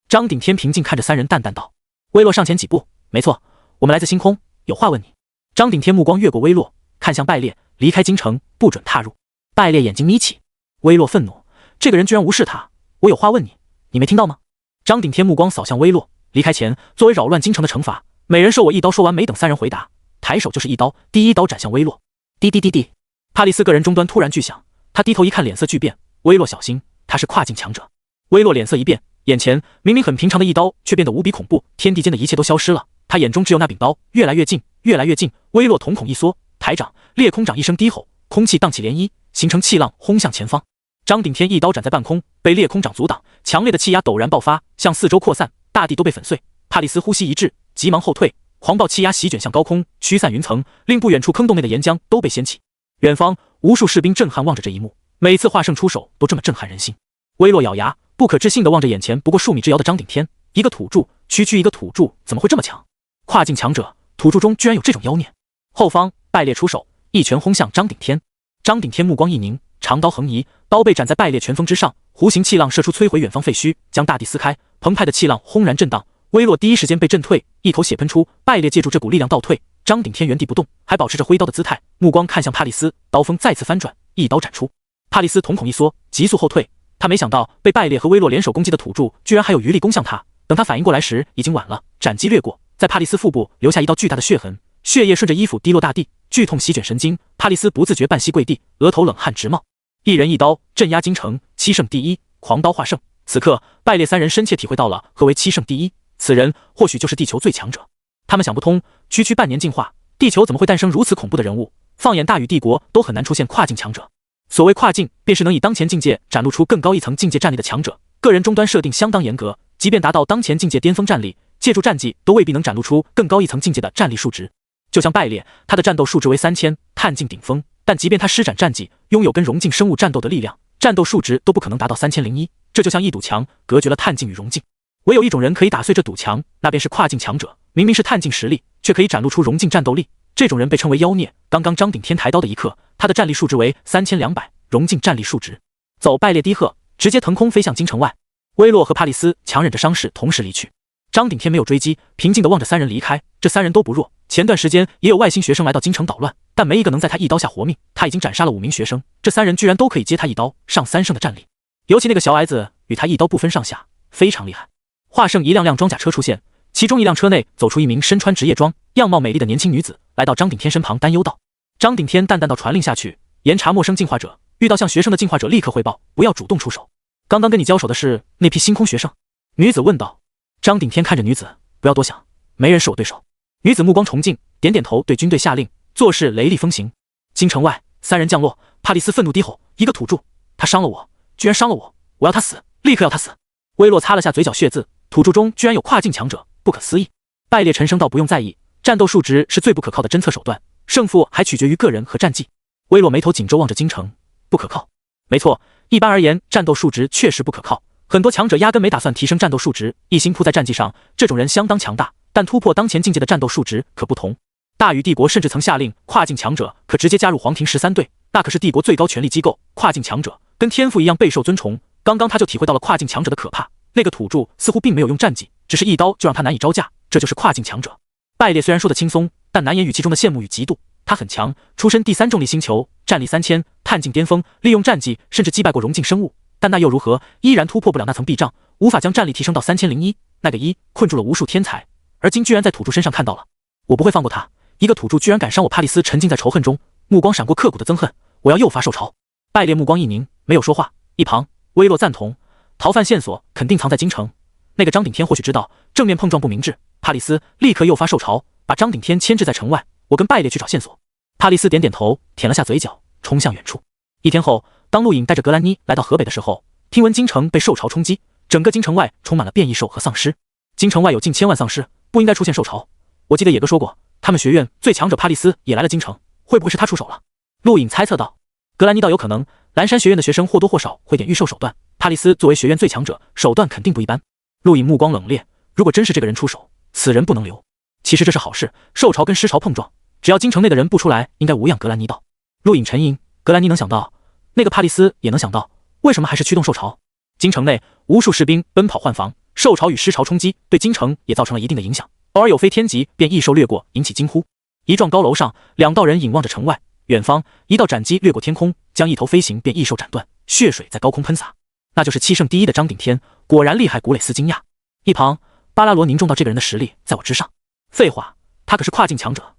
张顶天平静看着三人，淡淡道。威洛上前几步，没错，我们来自星空，有话问你。张顶天目光越过威洛，看向拜列，离开京城不准踏入。拜列眼睛眯起，威洛愤怒，这个人居然无视他，我有话问你，你没听到吗？张顶天目光扫向威洛，离开前作为扰乱京城的惩罚，每人受我一刀。说完没等三人回答，抬手就是一刀，第一刀斩向威洛。滴滴滴滴，帕利斯个人终端突然巨响，他低头一看，脸色巨变。威洛小心，他是跨境强者。威洛脸色一变，眼前明明很平常的一刀却变得无比恐怖，天地间的一切都消失了，他眼中只有那柄刀，越来越近，越来越近。威洛瞳孔一缩，抬掌，裂空掌一声低吼，空气荡起涟漪，形成气浪轰向前方。张顶天一刀斩在半空，被裂空掌阻挡，强烈的气压陡然爆发，向四周扩散，大地都被粉碎。帕里斯呼吸一滞，急忙后退，狂暴气压席卷向高空，驱散云层，令不远处坑洞内的岩浆都被掀起。远方无数士兵震撼望着这一幕，每次华圣出手都这么震撼人心。威洛咬牙，不可置信地望着眼前不过数米之遥的张顶天，一个土著，区区一个土著怎么会这么强？跨境强者，土著中居然有这种妖孽。后方拜列出手，一拳轰向张顶天。张顶天目光一凝，长刀横移，刀背斩在拜列拳锋之上，弧形气浪射出，摧毁远方废墟，将大地撕开，澎湃的气浪轰然震荡。威洛第一时间被震退，一口血喷出，拜列借助这股力量倒退。张顶天原地不动，还保持着挥刀的姿态，目光看向帕利斯，刀锋再次翻转，一刀斩出。帕利斯瞳孔一缩，急速后退。他没想到被拜列和威洛联手攻击的土著居然还有余力攻向他，等他反应过来时已经晚了，斩击掠过，在帕利斯腹部留下一道巨大的血痕，血液顺着衣服滴落大地，剧痛席卷神经。帕利斯不自觉半膝跪地，额头冷汗直冒。一人一刀镇压京城，七圣第一，狂刀化圣。此刻拜列三人深切体会到了何为七圣第一，此人或许就是地球最强者。他们想不通，区区半年进化，地球怎么会诞生如此恐怖的人物？放眼大禹帝国都很难出现跨境强者。所谓跨境，便是能以当前境界展露出更高一层境界战力的强者。个人终端设定相当严格，即便达到当前境界巅峰战力，借助战技都未必能展露出更高一层境界的战力数值。就像拜列，他的战斗数值为3000，碳境顶峰，但即便他施展战技，拥有跟融境生物战斗的力量，战斗数值都不可能达到3001。这就像一堵墙，隔绝了碳境与融境。唯有一种人可以打碎这堵墙，那便是跨境强者。明明是碳境实力，却可以展露出融境战斗力，这种人被称为妖孽。刚刚张顶天抬刀的一刻，他的战力数值为3200，融境战力数值。走！拜列低喝，直接腾空飞向京城外。威洛和帕利斯强忍着伤势同时离去。张顶天没有追击，平静地望着三人离开。这三人都不弱，前段时间也有外星学生来到京城捣乱，但没一个能在他一刀下活命。他已经斩杀了5名学生，这三人居然都可以接他一刀，上3圣的战力。尤其那个小矮子与他一刀不分上下，非常厉害。华圣一辆辆装甲车出现，其中一辆车内走出一名身穿职业装、样貌美丽的年轻女子，来到张顶天身旁，担忧道。张顶天淡淡道传令下去，严查陌生进化者，遇到像学生的进化者立刻汇报，不要主动出手。刚刚跟你交手的是那批星空学生？女子问道。张顶天看着女子，不要多想，没人是我对手。女子目光崇敬，点点头，对军队下令，做事雷厉风行。京城外，三人降落，帕利斯愤怒低吼，一个土著，他伤了我，居然伤了我，我要他死，立刻要他死。威洛擦了下嘴角血渍，土著中居然有跨境强者，不可思议。拜列沉声道，不用在意，战斗数值是最不可靠的侦测手段，胜负还取决于个人和战绩。威洛眉头紧皱望着京城，不可靠。没错，一般而言，战斗数值确实不可靠，很多强者压根没打算提升战斗数值，一心扑在战绩上，这种人相当强大，但突破当前境界的战斗数值可不同。大禹帝国甚至曾下令，跨境强者可直接加入黄庭13队，那可是帝国最高权力机构，跨境强者跟天父一样备受尊崇。刚刚他就体会到了跨境强者的可怕，那个土著似乎并没有用战技，只是一刀就让他难以招架，这就是跨境强者。拜列虽然说得轻松，但难言语气中的羡慕与嫉妒。他很强，出身第3重力星球，战力3000，碳境巅峰，利用战技甚至击败过融境生物，但那又如何？依然突破不了那层壁障，无法将战力提升到3001。那个困住了无数天才，而今居然在土著身上看到了。我不会放过他，一个土著居然敢伤我！帕利斯沉浸在仇恨中，目光闪过刻骨的憎恨，我要诱发受潮。拜列目光一凝，没有说话。一旁威洛赞同，逃犯线索肯定藏在京城，那个张顶天或许知道，正面碰撞不明智。帕利斯立刻诱发受潮，把张顶天牵制在城外，我跟拜列去找线索。帕利斯点点头，舔了下嘴角，冲向远处。一天后，当陆颖带着格兰妮来到河北的时候，听闻京城被兽潮冲击，整个京城外充满了变异兽和丧尸。京城外有近1000万丧尸，不应该出现兽潮。我记得野哥说过，他们学院最强者帕利斯也来了京城，会不会是他出手了？陆隐猜测道。格兰妮倒有可能，蓝山学院的学生或多或少会点御兽手段，帕利斯作为学院最强者，手段肯定不一般。陆隐目光冷冽，如果真是这个人出手，此人不能留。其实这是好事，兽潮跟尸潮碰撞，只要京城内的人不出来，应该无恙。格兰妮道。陆隐沉吟，格兰妮能想到，那个帕利斯也能想到，为什么还是驱动兽潮？京城内无数士兵奔跑换防，兽潮与尸潮冲击，对京城也造成了一定的影响。偶尔有飞天疾便异兽掠过，引起惊呼。一幢高楼上，2道人隐望着城外，远方一道斩击掠过天空，将一头飞行便异兽斩断，血水在高空喷洒。那就是7胜第1的张顶天，果然厉害。古蕾斯惊讶。一旁巴拉罗凝重到这个人的实力在我之上。废话，他可是跨境强者，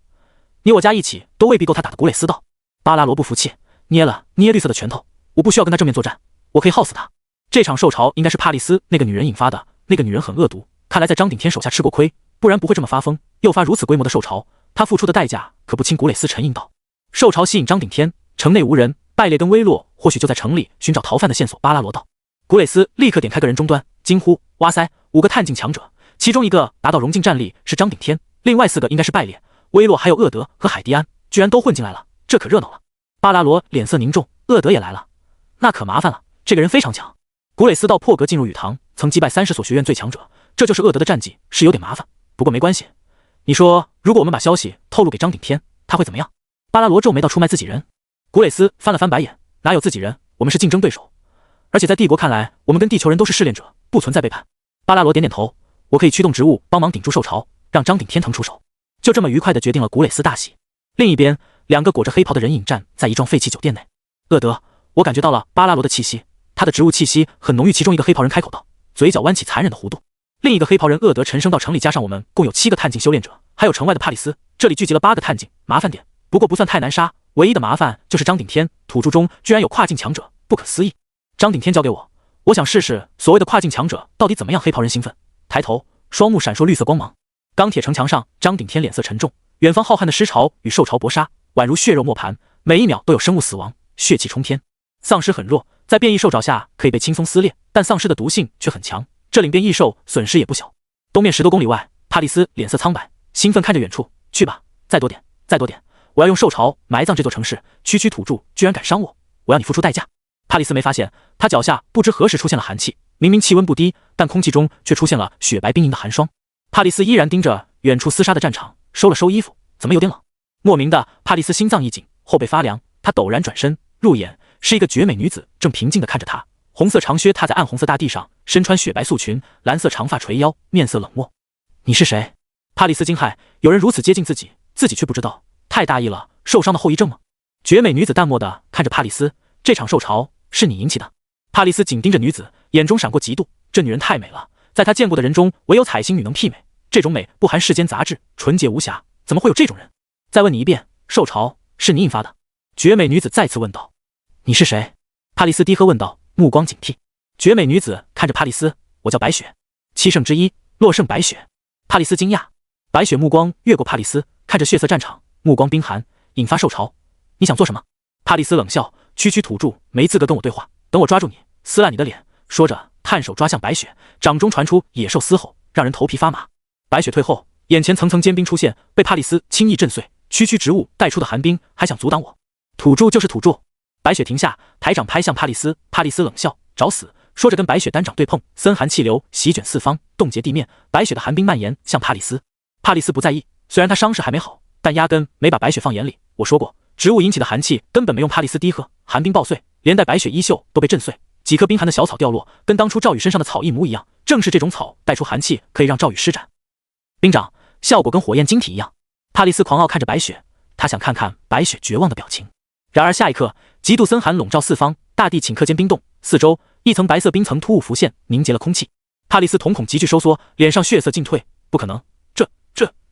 你我加一起都未必够他打的。古蕾斯道。巴拉罗不服气，捏了捏绿色的拳头，我不需要跟他正面作战，我可以耗死他。这场兽潮应该是帕利斯那个女人引发的，那个女人很恶毒，看来在张顶天手下吃过亏，不然不会这么发疯，诱发如此规模的兽潮，他付出的代价可不轻。古蕾斯沉吟道。兽潮吸引张顶天，城内无人，败劣跟微弱或许就在城里寻找逃犯的线索。巴拉罗道。古蕾斯立刻点开个人终端，惊呼：哇塞，5个探境强者，其中1个达到融境战力是张顶天，另外4个应该是败劣、微弱还有厄德和海迪安，居然都混进来了，这可热闹了。巴拉罗脸色凝重，厄德也来了，那可麻烦了，这个人非常强。古蕾斯道破格进入雨堂，曾击败30所学院最强者，这就是厄德的战绩，是有点麻烦，不过没关系。你说如果我们把消息透露给张顶天，他会怎么样？巴拉罗皱眉道。出卖自己人？古蕾斯翻了翻白眼，哪有自己人，我们是竞争对手，而且在帝国看来，我们跟地球人都是试炼者，不存在背叛。巴拉罗点点头，我可以驱动植物帮忙顶住兽潮，让张顶天腾出手。就这么愉快地决定了。古蕾斯大喜。另一边，2个裹着黑袍的人影站在一幢废弃酒店内。厄德，我感觉到了巴拉罗的气息，他的植物气息很浓郁。其中一个黑袍人开口道，嘴角弯起残忍的弧度。另一个黑袍人厄德沉声道，城里加上我们共有7个探境修炼者，还有城外的帕里斯，这里聚集了8个探境，麻烦点，不过不算太难杀，唯一的麻烦就是张顶天，土著中居然有跨境强者，不可思议。张顶天交给我，我想试试所谓的跨境强者到底怎么样。黑袍人兴奋，抬头，双目闪烁绿色光芒。钢铁城墙上，张顶天脸色沉重，远方浩瀚的尸潮与兽潮搏杀，宛如血肉磨盘，每一秒都有生物死亡，血气冲天。丧尸很弱，在变异兽爪下可以被轻松撕裂，但丧尸的毒性却很强，这领变异兽损失也不小。东面10多公里外，帕利斯脸色苍白，兴奋看着远处，去吧，再多点，再多点，我要用兽潮埋葬这座城市。区区土著居然敢伤我，我要你付出代价。帕利斯没发现，他脚下不知何时出现了寒气，明明气温不低，但空气中却出现了雪白冰莹的寒霜。帕利斯依然盯着远处厮杀的战场，收了收衣服，怎么有点冷？莫名的，帕利斯心脏一紧，后背发凉，他陡然转身，入眼是一个绝美女子，正平静地看着他。红色长靴踏在暗红色大地上，身穿雪白素裙，蓝色长发垂腰，面色冷漠。你是谁？帕利斯惊骇，有人如此接近自己，自己却不知道，太大意了，受伤的后遗症吗？绝美女子淡漠地看着帕利斯，这场兽潮是你引起的。帕利斯紧盯着女子，眼中闪过嫉妒，这女人太美了，在他见过的人中，唯有彩星女能媲美，这种美不含世间杂质，纯洁无瑕，怎么会有这种人？再问你一遍，兽潮是你引发的？绝美女子再次问道。你是谁？帕利斯低喝问道，目光警惕。绝美女子看着帕利斯，我叫白雪，7胜之一，洛圣白雪。帕利斯惊讶，白雪目光越过帕利斯，看着血色战场，目光冰寒，引发兽潮，你想做什么？帕利斯冷笑，区区土著没资格跟我对话，等我抓住你，撕烂你的脸。说着探手抓向白雪，掌中传出野兽嘶吼，让人头皮发麻。白雪退后，眼前层层坚冰出现，被帕利斯轻易震碎，区区植物带出的寒冰还想阻挡我？土著就是土著。白雪停下，抬掌拍向帕利斯，帕利斯冷笑，找死。说着跟白雪单掌对碰，森寒气流席卷四方，冻结地面，白雪的寒冰蔓延向帕利斯。帕利斯不在意，虽然他伤势还没好，但压根没把白雪放眼里。我说过，植物引起的寒气根本没用帕利斯低喝，寒冰爆碎，连带白雪衣袖都被震碎，几颗冰寒的小草掉落，跟当初赵宇身上的草一模一样，正是这种草带出寒气，可以让赵宇施展冰掌，效果跟火焰晶体一样。帕利斯狂傲看着白雪，他想看看白雪绝望的表情。然而下一刻，极度森寒笼罩四方，大地顷刻间冰冻，四周一层白色冰层突兀浮现，凝结了空气。帕利斯瞳孔急剧收缩，脸上血色尽退，不可能，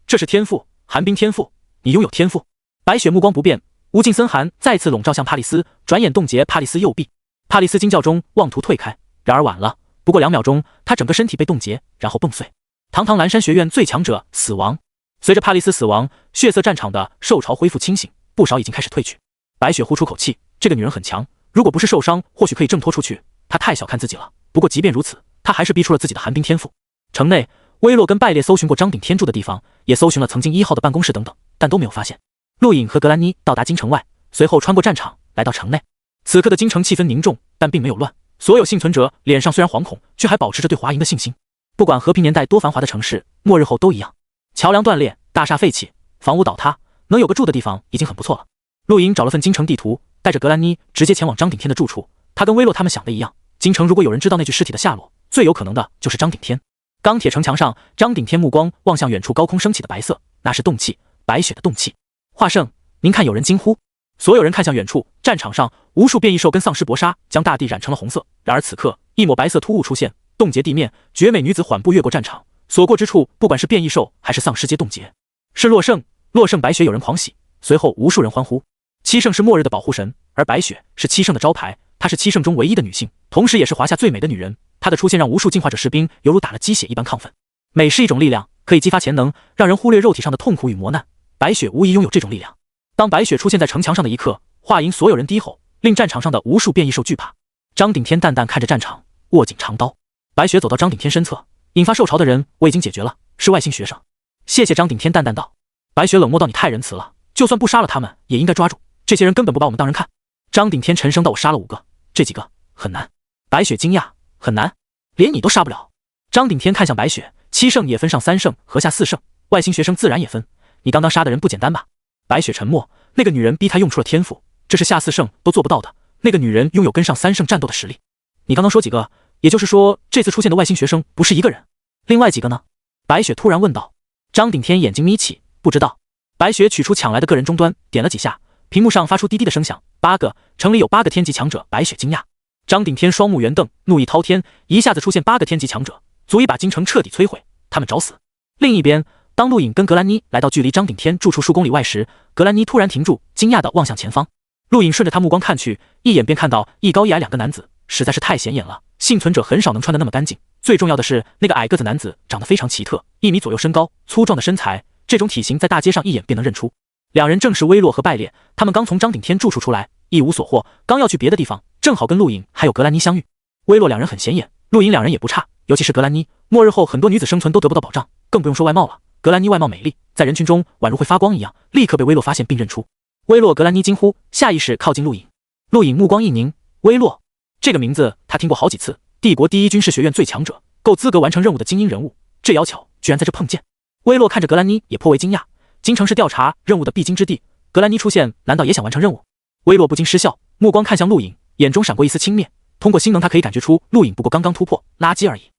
这是天赋，寒冰天赋，你拥有天赋。白雪目光不变，无尽森寒再次笼罩向帕利斯，转眼冻结帕利斯右臂。帕利斯惊叫中妄图退开，然而晚了，不过2秒钟，他整个身体被冻结，然后崩碎。堂堂蓝山学院最强者死亡。随着帕利斯死亡，血色战场的兽潮恢复清醒，不少已经开始退去。白雪呼出口气，这个女人很强，如果不是受伤，或许可以挣脱出去。她太小看自己了，不过即便如此，她还是逼出了自己的寒冰天赋。城内威洛跟拜列搜寻过张顶天住的地方，也搜寻了曾经1号的办公室等等，但都没有发现。陆颖和格兰妮到达京城外，随后穿过战场来到城内。此刻的京城气氛凝重，但并没有乱。所有幸存者脸上虽然惶恐，却还保持着对华营的信心。不管和平年代多繁华的城市，末日后都一样，桥梁断裂，大厦废弃，房屋倒塌，能有个住的地方已经很不错了。陆颖找了份京城地图，带着格兰妮直接前往张顶天的住处。他跟威洛他们想的一样，京城如果有人知道那具尸体的下落，最有可能的就是张顶天。钢铁城墙上，张顶天目光望向远处高空升起的白色，那是冻气，白雪的冻气。华圣，您看！有人惊呼。所有人看向远处，战场上无数变异兽跟丧尸搏杀，将大地染成了红色。然而此刻，一抹白色突兀出现，冻结地面。绝美女子缓步越过战场，所过之处，不管是变异兽还是丧尸皆冻结。是洛圣，洛圣！白雪有人狂喜，随后无数人欢呼。七圣是末日的保护神，而白雪是七圣的招牌，她是七圣中唯一的女性，同时也是华夏最美的女人。她的出现让无数进化者士兵犹如打了鸡血一般亢奋。美是一种力量，可以激发潜能，让人忽略肉体上的痛苦与磨难。白雪无疑拥有这种力量。当白雪出现在城墙上的一刻，华营所有人低吼，令战场上的无数变异兽惧怕。张顶天淡淡看着战场，握紧长刀。白雪走到张顶天身侧，引发兽潮的人我已经解决了，是外星学生。谢谢。张顶天淡淡道。白雪冷漠道：你太仁慈了，就算不杀了他们，也应该抓住。这些人根本不把我们当人看。张顶天沉声道：我杀了5个，这几个很难。白雪惊讶：很难？连你都杀不了？张顶天看向白雪，7圣也分上3圣和下4圣，外星学生自然也分。你刚刚杀的人不简单吧？白雪沉默。那个女人逼她用出了天赋，这是下4圣都做不到的。那个女人拥有跟上3圣战斗的实力。你刚刚说几个？也就是说，这次出现的外星学生不是一个人？另外几个呢？白雪突然问道。张顶天眼睛眯起，不知道。白雪取出抢来的个人终端，点了几下，屏幕上发出滴滴的声响。8个，城里有8个天级强者。白雪惊讶。张顶天双目圆瞪，怒意滔天，一下子出现8个天级强者，足以把京城彻底摧毁，他们找死。另一边，当陆颖跟格兰妮来到距离张顶天住处数公里外时，格兰妮突然停住，惊讶地望向前方。陆颖顺着他目光看去，一眼便看到一高一矮2个男子，实在是太显眼了。幸存者很少能穿得那么干净，最重要的是那个矮个子男子长得非常奇特，1米左右身高，粗壮的身材，这种体型在大街上一眼便能认出。两人正是威洛和拜列，他们刚从张顶天住处出来，一无所获，刚要去别的地方，正好跟陆颖还有格兰妮相遇。威洛两人很显眼，陆颖两人也不差，尤其是格兰妮，末日后很多女子生存都得不到保障，更不用说外貌了。格兰妮外貌美丽，在人群中宛如会发光一样，立刻被威洛发现并认出。威洛、格兰妮惊呼，下意识靠近陆颖。陆颖目光一凝，威洛这个名字他听过好几次，帝国第1军事学院最强者，够资格完成任务的精英人物，这妖巧居然在这碰见。威洛看着格兰妮也颇为惊讶，京城是调查任务的必经之地，格兰妮出现难道也想完成任务？威洛不禁失笑，目光看向陆颖，眼中闪过一丝轻蔑。通过星能他可以感觉出陆颖不过刚刚突破，垃圾而已。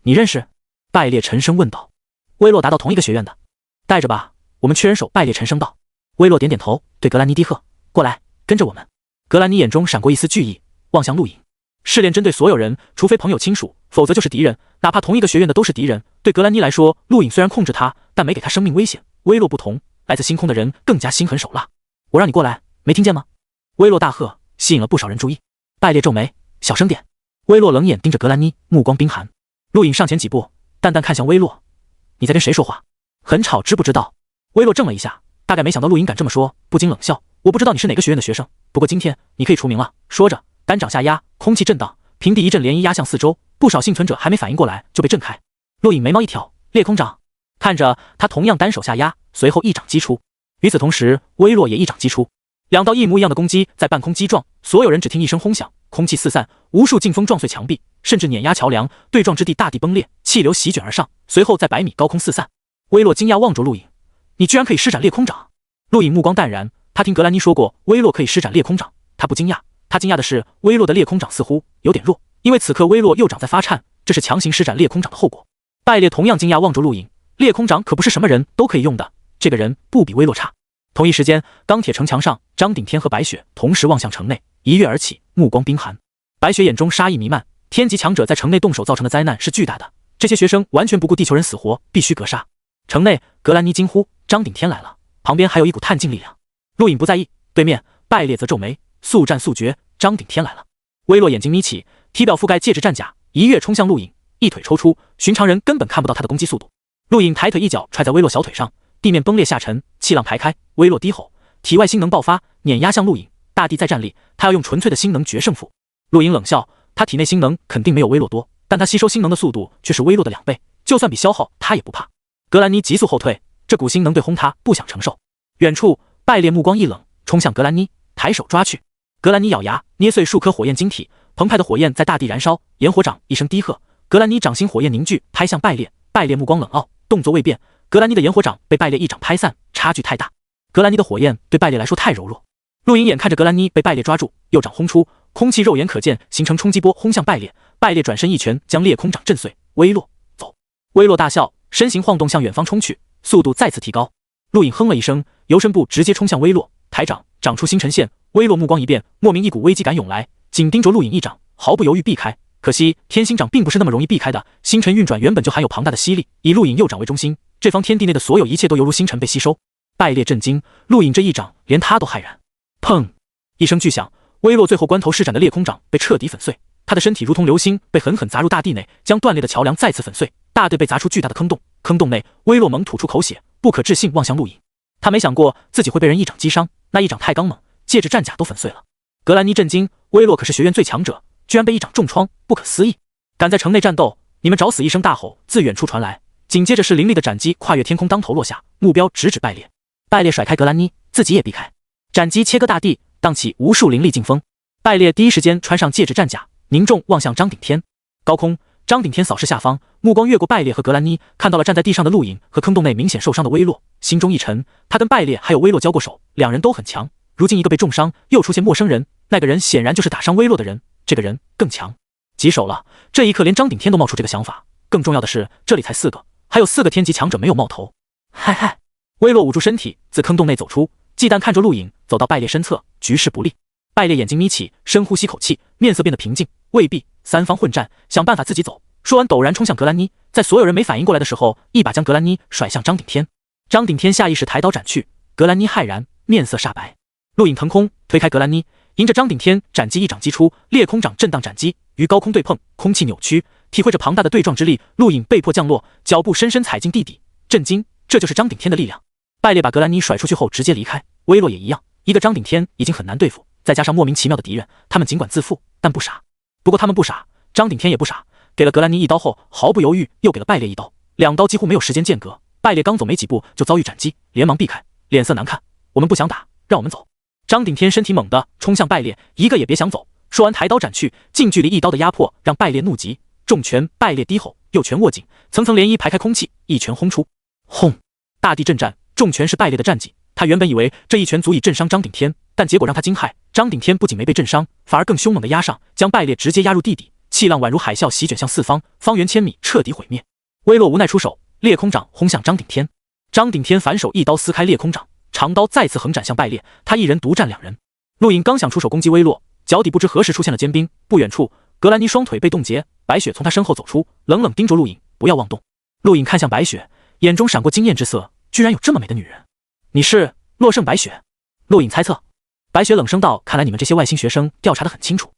你认识？拜列沉声问道。威洛答到同一个学院的。带着吧，我们缺人手。拜列沉声道。威洛点点头，对格兰妮低喝，过来，跟着我们。格兰妮眼中闪过一丝惧意，望向陆颖。试炼针对所有人，除非朋友亲属，否则就是敌人，哪怕同一个学院的都是敌人。对格兰妮来说，陆颖虽然控制他，但没给他生命危险。威洛不同，来自星空的人更加心狠手辣。我让你过来，没听见吗？威洛大喝，吸引了不少人注意。拜列皱眉，小声点。威洛冷眼盯着格兰妮，目光冰寒。陆颖上前几步，淡淡看向威洛，你在跟谁说话？很吵，知不知道？威洛怔了一下，大概没想到陆颖敢这么说，不禁冷笑，我不知道你是哪个学院的学生，不过今天你可以除名了。说着单掌下压，空气震荡，平地一阵涟漪压向四周，不少幸存者还没反应过来就被震开。陆颖眉毛一挑，裂空掌。看着他同样单手下压，随后一掌击出。与此同时，威洛也一掌击出。两道一模一样的攻击在半空击撞，所有人只听一声轰响，空气四散，无数劲风撞碎墙壁，甚至碾压桥梁，对撞之地大地崩裂，气流席卷而上，随后在100米高空四散。威洛惊讶望着陆颖，你居然可以施展裂空掌？陆颖目光淡然，他听格兰妮说过威洛可以施展裂空掌，他不惊讶，他惊讶的是威洛的裂空掌似乎有点弱，因为此刻威洛右掌在发颤，这是强行施展裂空掌的后果。拜列同样惊讶望着陆颖，裂空掌可不是什么人都可以用的，这个人不比威洛差。同一时间，钢铁城墙上，张顶天和白雪同时望向城内，一跃而起，目光冰寒。白雪眼中杀意弥漫，天级强者在城内动手造成的灾难是巨大的，这些学生完全不顾地球人死活，必须格杀。城内，格兰妮惊呼，张顶天来了，旁边还有一股探镜力量。陆颖不在意，对面，拜列则皱眉，速战速决，张顶天来了。威洛眼睛眯起，体表覆盖戒指战甲，一跃冲向陆颖，一腿抽出，寻常人根本看不到他的攻击速度。陆颖抬腿一脚踹在威洛小腿上，地面崩裂下沉，气浪排开，威洛低吼，体外星能爆发，碾压向陆颖。大地在站立，他要用纯粹的星能决胜负。陆颖冷笑，他体内星能肯定没有威洛多，但他吸收星能的速度却是威洛的2倍，就算比消耗他也不怕。格兰妮急速后退，这股心能对轰他不想承受。远处，败裂目光一冷，冲向格兰妮，抬手抓去。格兰妮咬牙捏碎数颗火焰晶体，澎湃的火焰在大地燃烧。炎火掌一声低喝，格兰妮掌心火焰凝聚，拍向败裂。败裂目光冷傲，动作未变。格兰妮的炎火掌被败裂一掌拍散，差距太大。格兰妮的火焰对败裂来说太柔弱。陆颖眼看着格兰妮被败裂抓住，右掌轰出，空气肉眼可见，形成冲击波轰向败裂。败裂转身一拳将裂空掌震碎。微洛，走！微洛大笑，身形晃动向远方冲去，速度再次提高。陆颖哼了一声，游身步直接冲向微洛，抬掌掌出星辰线。微洛目光一变，莫名一股危机感涌来，紧盯着陆颖一掌，毫不犹豫避开。可惜天星掌并不是那么容易避开的，星辰运转原本就含有庞大的吸力，以陆颖右掌为中心，这方天地内的所有一切都犹如星辰被吸收。败裂震惊，陆颖这一掌连他都骇然。砰！一声巨响，微洛最后关头施展的裂空掌被彻底粉碎，他的身体如同流星被狠狠砸入大地内，将断裂的桥梁再次粉碎。大地被砸出巨大的坑洞，坑洞内微洛猛吐出口血，不可置信望向陆颖。他没想过自己会被人一掌击伤，那一掌太刚猛，戒指战甲都粉碎了。格兰妮震惊，微洛可是学院最强者，居然被一掌重创，不可思议！敢在城内战斗，你们找死！一声大吼自远处传来，紧接着是凌厉的斩击跨越天空当头落下，目标直指败裂。败裂甩开格兰妮，自己也避开，斩击切割大地，荡起无数凌厉劲风。败裂第一时间穿上戒指战甲，凝重望向张顶天。高空，张顶天扫视下方，目光越过败裂和格兰妮，看到了站在地上的陆颖和坑洞内明显受伤的微洛，心中一沉。他跟败裂还有微洛交过手，两人都很强，如今一个被重伤，又出现陌生人，那个人显然就是打伤微洛的人，这个人更强。棘手了，这一刻连张顶天都冒出这个想法。更重要的是，这里才4个，还有4个天级强者没有冒头。嗨嗨！微洛捂住身体，自坑洞内走出，忌惮看着陆颖走到败裂身侧，局势不利。败裂眼睛眯起，深呼吸口气，面色变得平静。未必，三方混战，想办法自己走。说完，陡然冲向格兰妮，在所有人没反应过来的时候，一把将格兰妮甩向张顶天。张顶天下意识抬刀斩去，格兰妮骇然，面色煞白。陆颖腾空推开格兰妮，迎着张顶天斩击一掌击出，裂空掌震荡斩击，与高空对碰，空气扭曲，体会着庞大的对撞之力，陆颖被迫降落，脚步深深踩进地底。震惊，这就是张顶天的力量。败裂把格兰妮甩出去后直接离开，微洛也一样，一个张顶天已经很难对付，再加上莫名其妙的敌人，他们尽管自负，但不傻。不过他们不傻，张顶天也不傻，给了格兰妮一刀后，毫不犹豫又给了败裂一刀，2刀几乎没有时间间隔。败裂刚走没几步就遭遇斩击，连忙避开，脸色难看。我们不想打，让我们走。张顶天身体猛地冲向败裂，一个也别想走。说完抬刀斩去，近距离一刀的压迫让败裂怒极，重拳。败裂低吼，右拳握紧，层层涟漪排开空气，一拳轰出。轰！大地震颤，重拳是败裂的战绩。他原本以为这一拳足以震伤张顶天，但结果让他惊骇。张顶天不仅没被震伤，反而更凶猛地压上，将败裂直接压入地底，气浪宛如海啸席卷向四方，方圆1000米彻底毁灭。微洛无奈出手，裂空掌轰向张顶天。张顶天反手一刀撕开裂空掌，长刀再次横斩向败裂，他一人独占2人。陆颖刚想出手攻击微洛，脚底不知何时出现了坚冰。不远处，格兰妮双腿被冻结，白雪从他身后走出，冷冷盯着陆颖，不要妄动。陆颖看向白雪，眼中闪过惊艳之色，居然有这么美的女人。你是洛圣白雪？陆颖猜测。白雪冷声道，看来你们这些外星学生调查得很清楚。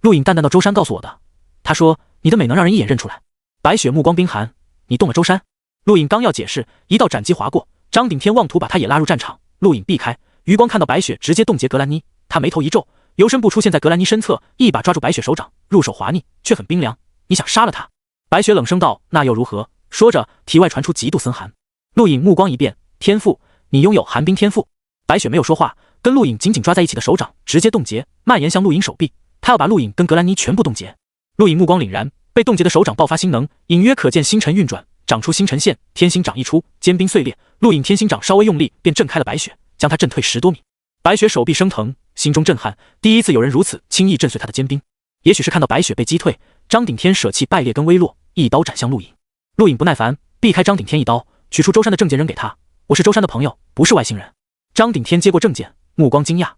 陆颖淡淡道，周山告诉我的，他说你的美能让人一眼认出来。白雪目光冰寒，你动了周山？陆颖刚要解释，一道斩击划过，张顶天妄图把他也拉入战场，陆颖避开，余光看到白雪直接冻结格兰妮，他眉头一皱，游身步出现在格兰妮身侧，一把抓住白雪手掌，入手滑腻却很冰凉。你想杀了他？白雪冷声道，那又如何？说着体外传出极度森寒。陆颖目光一变，天赋，你拥有寒冰天赋。白雪没有说话，跟陆颖紧紧抓在一起的手掌直接冻结，蔓延向陆颖手臂，他要把陆颖跟格兰妮全部冻结。陆颖目光凛然，被冻结的手掌爆发星能，隐约可见星辰运转，长出星辰线，天星掌一出，坚冰碎裂，陆颖天星掌稍微用力便震开了白雪，将他震退10多米。白雪手臂生疼，心中震撼，第一次有人如此轻易震碎他的坚冰。也许是看到白雪被击退，张顶天舍弃败裂跟微洛，一刀斩向陆颖。陆颖不耐烦，避开张顶天一刀，取出周山的证件扔给他，我是周山的朋友，不是外星人。张顶天接过证件，目光惊讶，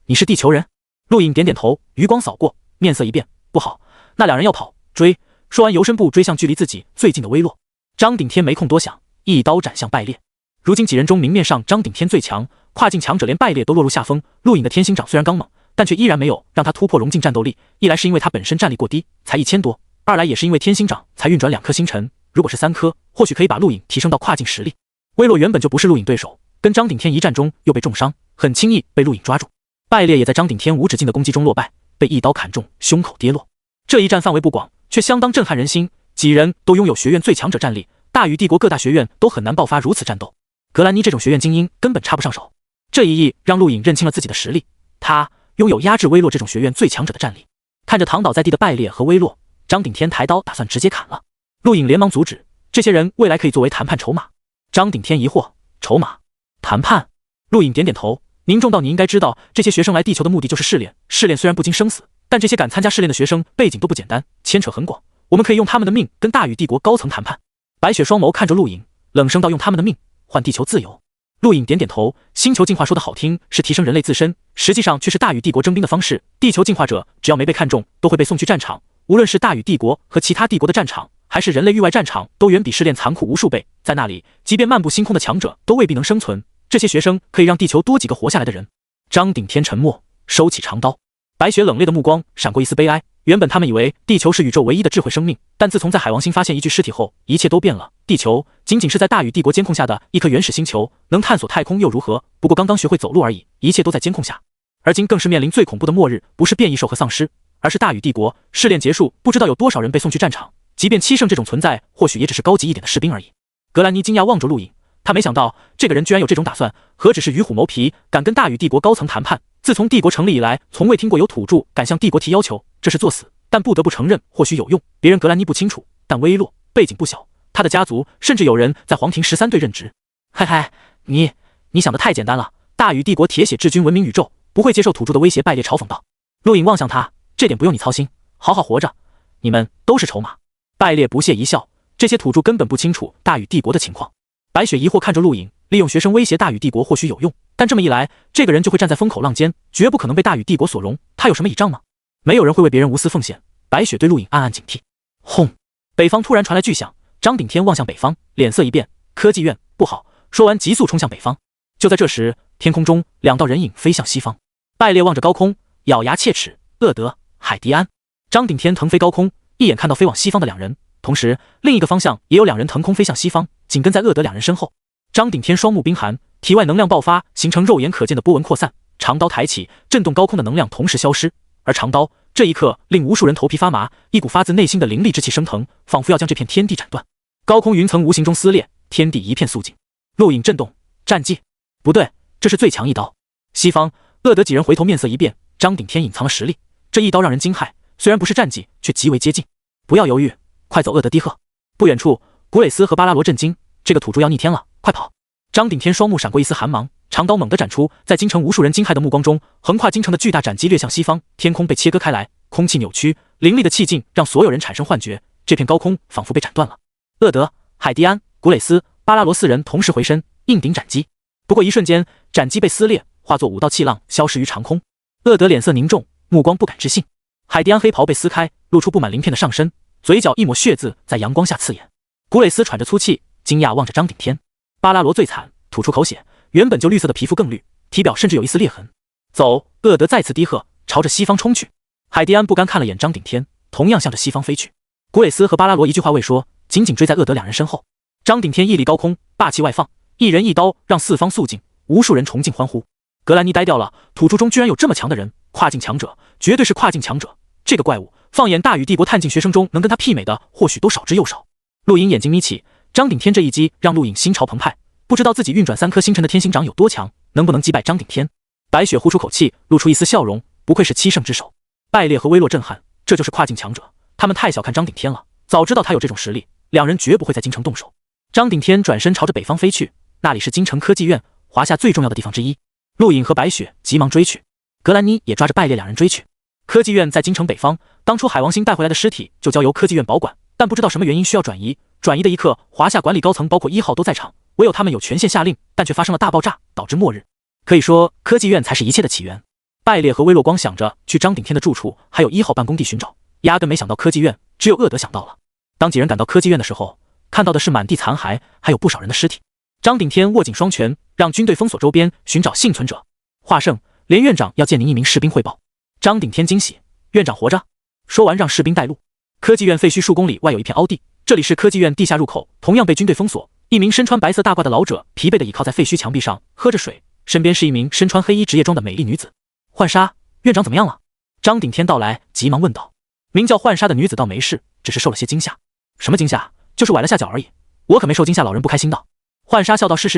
你是地球人？陆颖点点头，余光扫过，面色一变，不好，那2人要跑，追。说完游身步追向距离自己最近的微洛。张顶天没空多想，一刀斩向败裂。如今几人中明面上张顶天最强，跨境强者连败裂都落入下风。陆颖的天星掌虽然刚猛，但却依然没有让他突破融进战斗力，一来是因为他本身战力过低，才1000多，二来也是因为天星掌才运转2颗星辰，如果是3颗，或许可以把陆颖提升到跨境实力。微洛原本就不是陆颖对手，跟张顶天一战中又被重伤，很轻易被陆颖抓住。败裂也在张顶天无止境的攻击中落败，被一刀砍中，胸口跌落。这一战范围不广，却相当震撼人心，几人都拥有学院最强者战力，大禹帝国各大学院都很难爆发如此战斗。格兰妮这种学院精英根本插不上手。这一役让陆颖认清了自己的实力，他拥有压制威洛这种学院最强者的战力。看着躺倒在地的败劣和威洛，张顶天抬刀打算直接砍了。陆颖连忙阻止，这些人未来可以作为谈判筹码。张顶天疑惑，筹码？谈判？陆颖点点头，凝重道：你应该知道，这些学生来地球的目的就是试炼，试炼虽然不经生死，但这些敢参加试炼的学生背景都不简单，牵扯很广，我们可以用他们的命跟大禹帝国高层谈判。白雪双眸看着陆颖，冷声道：用他们的命换地球自由。陆颖点点头，星球进化说的好听是提升人类自身，实际上却是大禹帝国征兵的方式。地球进化者只要没被看中，都会被送去战场，无论是大禹帝国和其他帝国的战场，还是人类域外战场，都远比试炼残酷无数倍。在那里，即便漫步星空的强者都未必能生存，这些学生可以让地球多几个活下来的人。张顶天沉默，收起长刀。白雪冷冽的目光闪过一丝悲哀。原本他们以为地球是宇宙唯一的智慧生命，但自从在海王星发现一具尸体后，一切都变了。地球仅仅是在大禹帝国监控下的一颗原始星球，能探索太空又如何？不过刚刚学会走路而已，一切都在监控下。而今更是面临最恐怖的末日，不是变异兽和丧尸，而是大禹帝国。试炼结束，不知道有多少人被送去战场，即便7圣这种存在，或许也只是高级一点的士兵而已。格兰妮惊讶望着陆颖，他没想到这个人居然有这种打算，何止是与虎谋皮，敢跟大禹帝国高层谈判。自从帝国成立以来，从未听过有土著敢向帝国提要求，这是作死。但不得不承认，或许有用。别人格兰妮不清楚，但威洛背景不小，他的家族甚至有人在皇庭13队任职。嘿嘿，你想得太简单了。大禹帝国铁血治军闻名宇宙，不会接受土著的威胁。败劣嘲讽道。陆颖望向他，这点不用你操心，好好活着，你们都是筹码。败劣不屑一笑，这些土著根本不清楚大禹帝国的情况。白雪疑惑看着陆颖，利用学生威胁大禹帝国或许有用，但这么一来，这个人就会站在风口浪尖，绝不可能被大禹帝国所容。他有什么倚仗吗？没有人会为别人无私奉献。白雪对陆颖暗暗警惕。轰！北方突然传来巨响，张顶天望向北方，脸色一变。科技院不好！说完急速冲向北方。就在这时，天空中2道人影飞向西方。败劣望着高空，咬牙切齿。厄德、海迪安。张顶天腾飞高空，一眼看到飞往西方的2人，同时另一个方向也有2人腾空飞向西方，紧跟在厄德2人身后。张顶天双目冰寒，体外能量爆发，形成肉眼可见的波纹扩散，长刀抬起，震动高空的能量同时消失。而长刀这一刻令无数人头皮发麻，一股发自内心的凌厉之气升腾，仿佛要将这片天地斩断。高空云层无形中撕裂，天地一片肃静。陆颖震动，战绩不对，这是最强一刀。西方厄德几人回头面色一变，张顶天隐藏了实力，这一刀让人惊骇，虽然不是战绩，却极为接近。不要犹豫，快走！厄德低喝。不远处古蕾斯和巴拉罗震惊，这个土著要逆天了，快跑！张顶天双目闪过一丝寒芒，长刀猛地斩出，在京城无数人惊骇的目光中，横跨京城的巨大斩击掠向西方，天空被切割开来，空气扭曲，凌厉的气劲让所有人产生幻觉，这片高空仿佛被斩断了。厄德、海迪安、古蕾斯、巴拉罗4人同时回身硬顶斩击，不过一瞬间，斩击被撕裂，化作5道气浪，消失于长空。厄德脸色凝重，目光不敢置信。海迪安黑袍被撕开，露出布满鳞片的上身，嘴角一抹血渍在阳光下刺眼。古蕾斯喘着粗气，惊讶望着张顶天。巴拉罗最惨，吐出口血，原本就绿色的皮肤更绿，体表甚至有一丝裂痕。走！厄德再次低喝，朝着西方冲去。海迪安不甘看了眼张顶天，同样向着西方飞去。古蕾斯和巴拉罗一句话未说，紧紧追在厄德2人身后。张顶天屹立高空，霸气外放，一人一刀让四方肃静，无数人崇敬欢呼。格兰妮呆掉了，土著中居然有这么强的人，跨境强者，绝对是跨境强者。这个怪物，放眼大禹帝国探境学生中，能跟他媲美的或许都少之又少。陆颖眼睛眯起，张顶天这一击让陆颖心潮澎湃，不知道自己运转3颗星辰的天行长有多强，能不能击败张顶天。白雪呼出口气，露出一丝笑容，不愧是7圣之首。败劣和威洛震撼，这就是跨境强者，他们太小看张顶天了，早知道他有这种实力，2人绝不会在京城动手。张顶天转身朝着北方飞去，那里是京城科技院，华夏最重要的地方之一。陆颖和白雪急忙追去，格兰妮也抓着败劣2人追去。科技院在京城北方，当初海王星带回来的尸体就交由科技院保管，但不知道什么原因需要转移。转移的一刻，华夏管理高层包括1号都在场，唯有他们有权限下令，但却发生了大爆炸，导致末日。可以说，科技院才是一切的起源。败劣和威洛光想着去张顶天的住处，还有1号办公地寻找，压根没想到科技院，只有厄德想到了。当几人赶到科技院的时候，看到的是满地残骸，还有不少人的尸体。张顶天握紧双拳，让军队封锁周边，寻找幸存者。华盛，连院长要见您一名士兵汇报。张顶天惊喜，院长活着。说完让士兵带路。科技院废墟数公里外有一片凹地，这里是科技院地下入口，同样被军队封锁。一名身穿白色大褂的老者疲惫地倚靠在废墟墙壁上，喝着水，身边是一名身穿黑衣职业装的美丽女子。浣纱，院长怎么样了？张顶天到来，急忙问道。名叫浣纱的女子倒没事，只是受了些惊吓。什么惊吓？就是崴了下脚而已。我可没受惊吓，老人不开心道。浣纱笑道：是，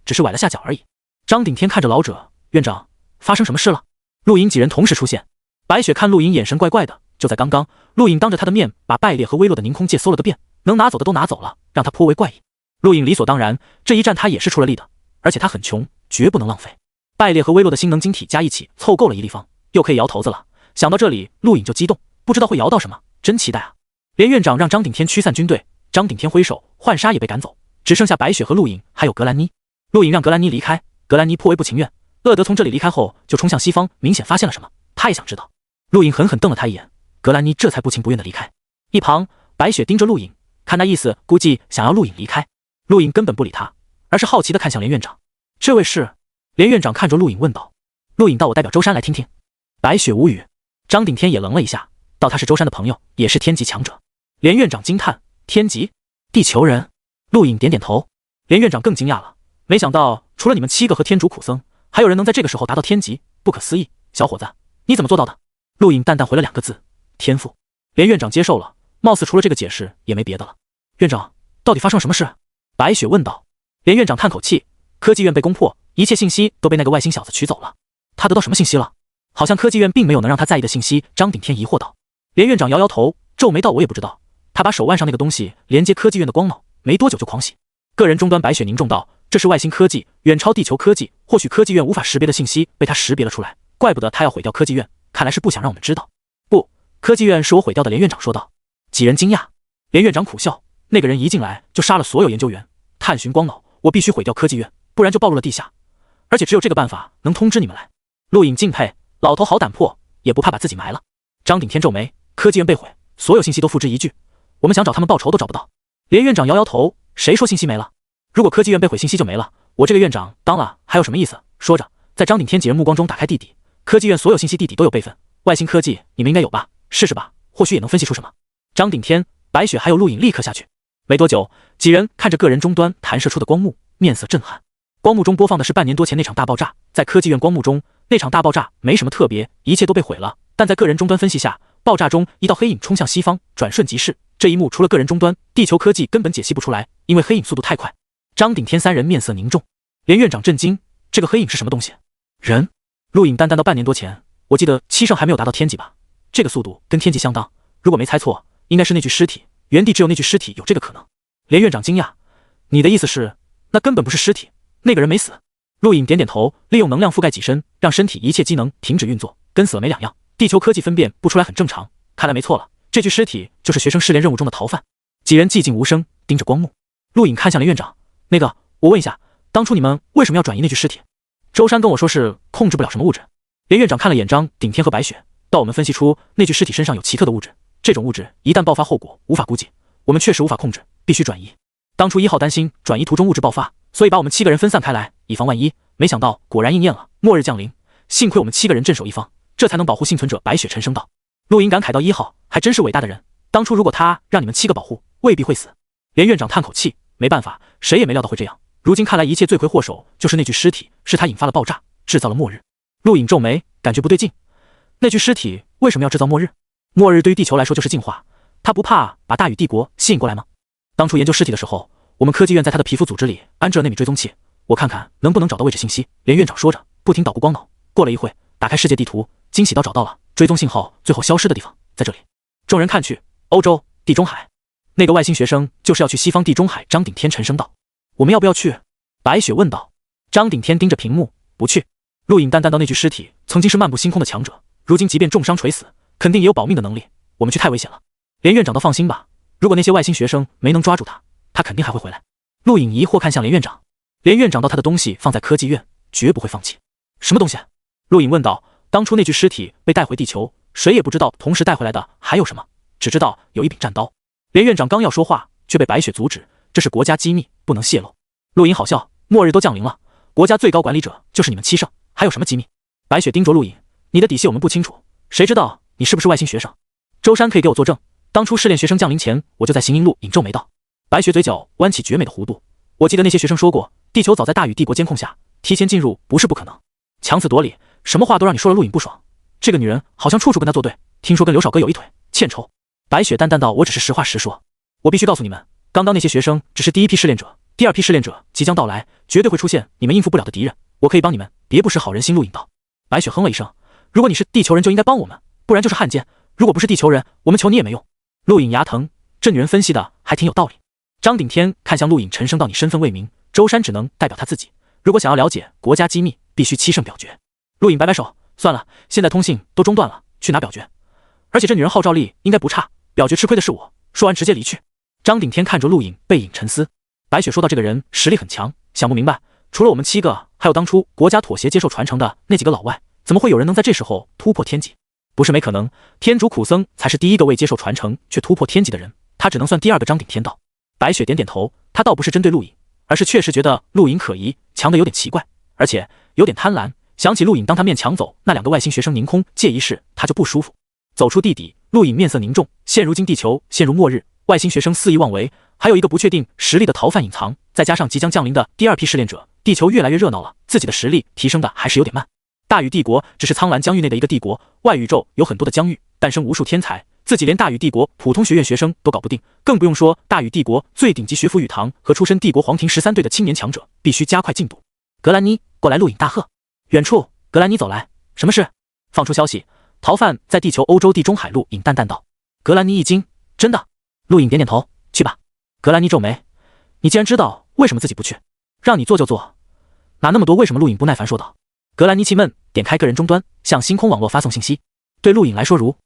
只是崴了下脚而已。张顶天看着老者，院长，发生什么事了？陆颖几人同时出现。白雪看陆颖眼神怪怪的，就在刚刚，陆颖当着他的面把败裂和微弱的凝空戒搜了个遍，能拿走的都拿走了，让他颇为怪异。陆颖理所当然，这一战他也是出了力的，而且他很穷，绝不能浪费。败裂和微弱的星能晶体加一起凑够了1立方，又可以摇头子了。想到这里，陆颖就激动，不知道会摇到什么，真期待啊！连院长让张顶天驱散军队，张顶天挥手，浣纱也被赶走，只剩下白雪和陆颖还有格兰妮。陆颖让格兰妮离开，格兰妮颇为不情愿。厄德从这里离开后就冲向西方，明显发现了什么，他也想知道。陆颖狠狠瞪了他一眼，格兰妮这才不情不愿地离开。一旁白雪盯着陆颖，看那意思，估计想要陆颖离开。陆颖根本不理他，而是好奇地看向连院长。这位是？连院长看着陆颖问道。陆颖道：我代表周山来听听。白雪无语。张顶天也愣了一下，道他是周山的朋友，也是天级强者。连院长惊叹：天级？地球人？陆颖点点头。连院长更惊讶了，没想到除了你们7个和天竺苦僧，还有人能在这个时候达到天级，不可思议。小伙子，你怎么做到的？陆颖淡淡回了2个字：天赋。连院长接受了，貌似除了这个解释也没别的了。院长，到底发生了什么事？白雪问道。连院长叹口气：科技院被攻破，一切信息都被那个外星小子取走了。他得到什么信息了？好像科技院并没有能让他在意的信息。张顶天疑惑道。连院长摇摇头，皱眉道：我也不知道。他把手腕上那个东西连接科技院的光脑，没多久就狂喜。个人终端白雪凝重道：这是外星科技，远超地球科技，或许科技院无法识别的信息被他识别了出来，怪不得他要毁掉科技院，看来是不想让我们知道。不，科技院是我毁掉的。连院长说道。几人惊讶。连院长苦笑：那个人一进来就杀了所有研究员，探寻光脑，我必须毁掉科技院，不然就暴露了地下，而且只有这个办法能通知你们来。陆颖敬佩，老头好胆魄，也不怕把自己埋了。张顶天皱眉：科技院被毁，所有信息都付之一炬，我们想找他们报仇都找不到。连院长摇摇头：谁说信息没了？如果科技院被毁，信息就没了，我这个院长当了还有什么意思？说着，在张顶天几人目光中打开地底，科技院所有信息地底都有备份，外星科技你们应该有吧？试试吧，或许也能分析出什么。张顶天、白雪还有陆颖立刻下去。没多久，几人看着个人终端弹射出的光幕，面色震撼。光幕中播放的是半年多前那场大爆炸，在科技院光幕中，那场大爆炸没什么特别，一切都被毁了，但在个人终端分析下，爆炸中一道黑影冲向西方，转瞬即逝。这一幕除了个人终端，地球科技根本解析不出来，因为黑影速度太快。张顶天3人面色凝重，连院长震惊：这个黑影是什么东西？人？陆颖淡淡到半年多前，我记得7圣还没有达到天级吧？这个速度跟天级相当，如果没猜错，应该是那具尸体，原地只有那具尸体有这个可能。连院长惊讶：你的意思是，那根本不是尸体，那个人没死？陆颖点点头，利用能量覆盖己身，让身体一切机能停止运作，跟死了没两样。地球科技分辨不出来很正常，看来没错了，这具尸体就是学生试炼任务中的逃犯。几人寂静无声，盯着光幕。陆颖看向连院长：那个，我问一下，当初你们为什么要转移那具尸体？周山跟我说是控制不了什么物质。连院长看了眼张顶天和白雪，到我们分析出那具尸体身上有奇特的物质，这种物质一旦爆发，后果无法估计，我们确实无法控制，必须转移。当初1号担心转移途中物质爆发，所以把我们7个人分散开来，以防万一。没想到果然应验了，末日降临，幸亏我们7个人镇守一方，这才能保护幸存者。白雪沉声道。陆颖感慨到1号还真是伟大的人，当初如果他让你们7个保护，未必会死。连院长叹口气，没办法，谁也没料到会这样。如今看来，一切罪魁祸首就是那具尸体，是他引发了爆炸，制造了末日。陆颖皱眉，感觉不对劲，那具尸体为什么要制造末日？末日对于地球来说就是进化，他不怕把大禹帝国吸引过来吗？当初研究尸体的时候，我们科技院在他的皮肤组织里安置了纳米追踪器，我看看能不能找到位置信息。连院长说着，不停捣鼓光脑。过了一会，打开世界地图，惊喜到找到了追踪信号最后消失的地方，在这里。众人看去，欧洲地中海，那个外星学生就是要去西方地中海。张顶天沉声道：我们要不要去？白雪问道。张顶天盯着屏幕，不去。陆颖淡淡到那具尸体曾经是漫步星空的强者，如今即便重伤垂死，肯定也有保命的能力，我们去太危险了。连院长都放心吧，如果那些外星学生没能抓住他，他肯定还会回来。陆颖疑惑看向连院长，连院长道他的东西放在科技院，绝不会放弃。什么东西？陆颖问道。当初那具尸体被带回地球，谁也不知道同时带回来的还有什么，只知道有一柄战刀。连院长刚要说话，却被白雪阻止，这是国家机密，不能泄露。陆颖好笑，末日都降临了，国家最高管理者就是你们7圣，还有什么机密？白雪盯着陆颖，你的底细我们不清楚，谁知道你是不是外星学生？周山可以给我作证，当初试炼学生降临前，我就在行营路。颖皱眉道。白雪嘴角弯起绝美的弧度，我记得那些学生说过，地球早在大禹帝国监控下，提前进入不是不可能。强词夺理，什么话都让你说了。陆颖不爽，这个女人好像处处跟他作对，听说跟刘少哥有一腿，欠抽。白雪淡淡道，我只是实话实说。我必须告诉你们，刚刚那些学生只是第一批试炼者，第二批试炼者即将到来，绝对会出现你们应付不了的敌人。我可以帮你们，别不识好人心。陆隐道。白雪哼了一声，如果你是地球人就应该帮我们，不然就是汉奸。如果不是地球人，我们求你也没用。陆隐牙疼，这女人分析的还挺有道理。张顶天看向陆隐，沉声道：“你身份未明，舟山只能代表他自己。如果想要了解国家机密，必须七圣表决。”陆隐摆摆手，算了，现在通信都中断了，去拿表决。而且这女人号召力应该不差，表决吃亏的是我。说完直接离去。张顶天看着陆隐，背影沉思。白雪说到这个人实力很强，想不明白，除了我们7个，还有当初国家妥协接受传承的那几个老外，怎么会有人能在这时候突破天际？不是没可能，天竺苦僧才是第一个未接受传承却突破天际的人，他只能算第二个。张顶天道。白雪点点头，他倒不是针对陆隐，而是确实觉得陆隐可疑，强的有点奇怪，而且有点贪婪。想起陆隐当他面抢走那2个外星学生凝空戒一事，他就不舒服。走出地底，陆隐面色凝重，现如今地球陷入末日，外星学生肆意妄为，还有一个不确定实力的逃犯隐藏，再加上即将降临的第二批试炼者，地球越来越热闹了，自己的实力提升的还是有点慢。大禹帝国只是苍蓝疆域内的一个帝国，外宇宙有很多的疆域，诞生无数天才，自己连大禹帝国普通学院学生都搞不定，更不用说大禹帝国最顶级学府宇堂和出身帝国皇庭13队的青年强者，必须加快进度。格兰妮，过来！陆隐大喝。远处，格兰妮走来。什么事？放出消息，逃犯在地球欧洲地中海。陆隐淡淡道。格兰妮一惊，真的？陆隐点点头，去吧。格兰妮皱眉，你既然知道，为什么自己不去？让你做就做，哪那么多为什么？陆隐不耐烦说道。格兰妮气闷，点开个人终端，向星空网络发送信息。对陆隐来说，如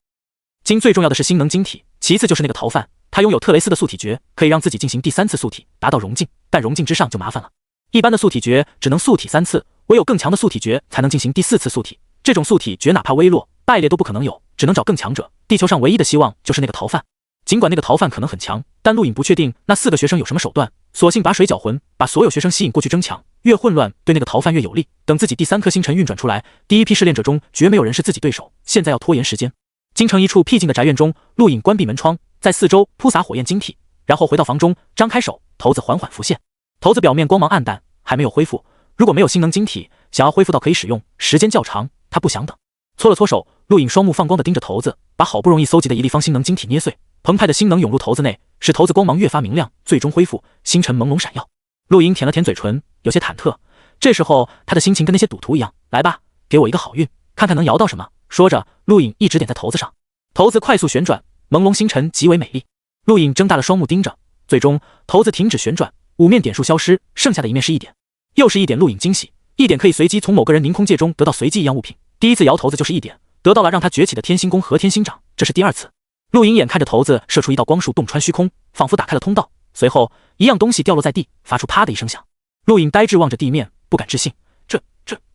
今最重要的是星能晶体，其次就是那个逃犯，他拥有特雷斯的素体诀，可以让自己进行第3次素体，达到融境，但融境之上就麻烦了。一般的素体诀只能素体3次，唯有更强的素体诀才能进行第4次素体，这种素体诀哪怕微弱败裂都不可能有，只能找更强者。地球上唯一的希望就是那个逃犯，尽管那个逃犯可能很强，但陆隐不确定那4个学生有什么手段，索性把水搅浑，把所有学生吸引过去争抢，越混乱对那个逃犯越有利。等自己第3颗星辰运转出来，第一批试炼者中绝没有人是自己对手，现在要拖延时间。京城一处僻静的宅院中，陆隐关闭门窗，在四周铺洒火焰晶体，然后回到房中，张开手，骰子缓缓浮现。骰子表面光芒暗淡，还没有恢复，如果没有星能晶体，想要恢复到可以使用，时间较长，他不想等。搓了搓手，陆隐双目放光地盯着骰子，把好不容易搜集的一立方星能晶体捏碎，澎湃的星能涌入骰子内，使骰子光芒越发明亮，最终恢复，星辰朦胧闪耀。陆隐舔了舔嘴唇，有些忐忑。这时候他的心情跟那些赌徒一样，来吧，给我一个好运，看看能摇到什么。说着，陆隐一指点在骰子上，骰子快速旋转，朦胧星辰极为美丽。陆隐睁大了双目盯着，最终骰子停止旋转，5面点数消失，剩下的一面是1点，又是1点。陆隐惊喜，1点可以随机从某个人凝空界中得到随机一样物品，第一次摇骰子就是1点，得到了让他崛起的天星宫和天星掌，这是第2次。陆隐眼看着骰子射出一道光束，洞穿虚空，仿佛打开了通道，随后一样东西掉落在地，发出啪的一声响。陆隐呆滞望着地面，不敢置信，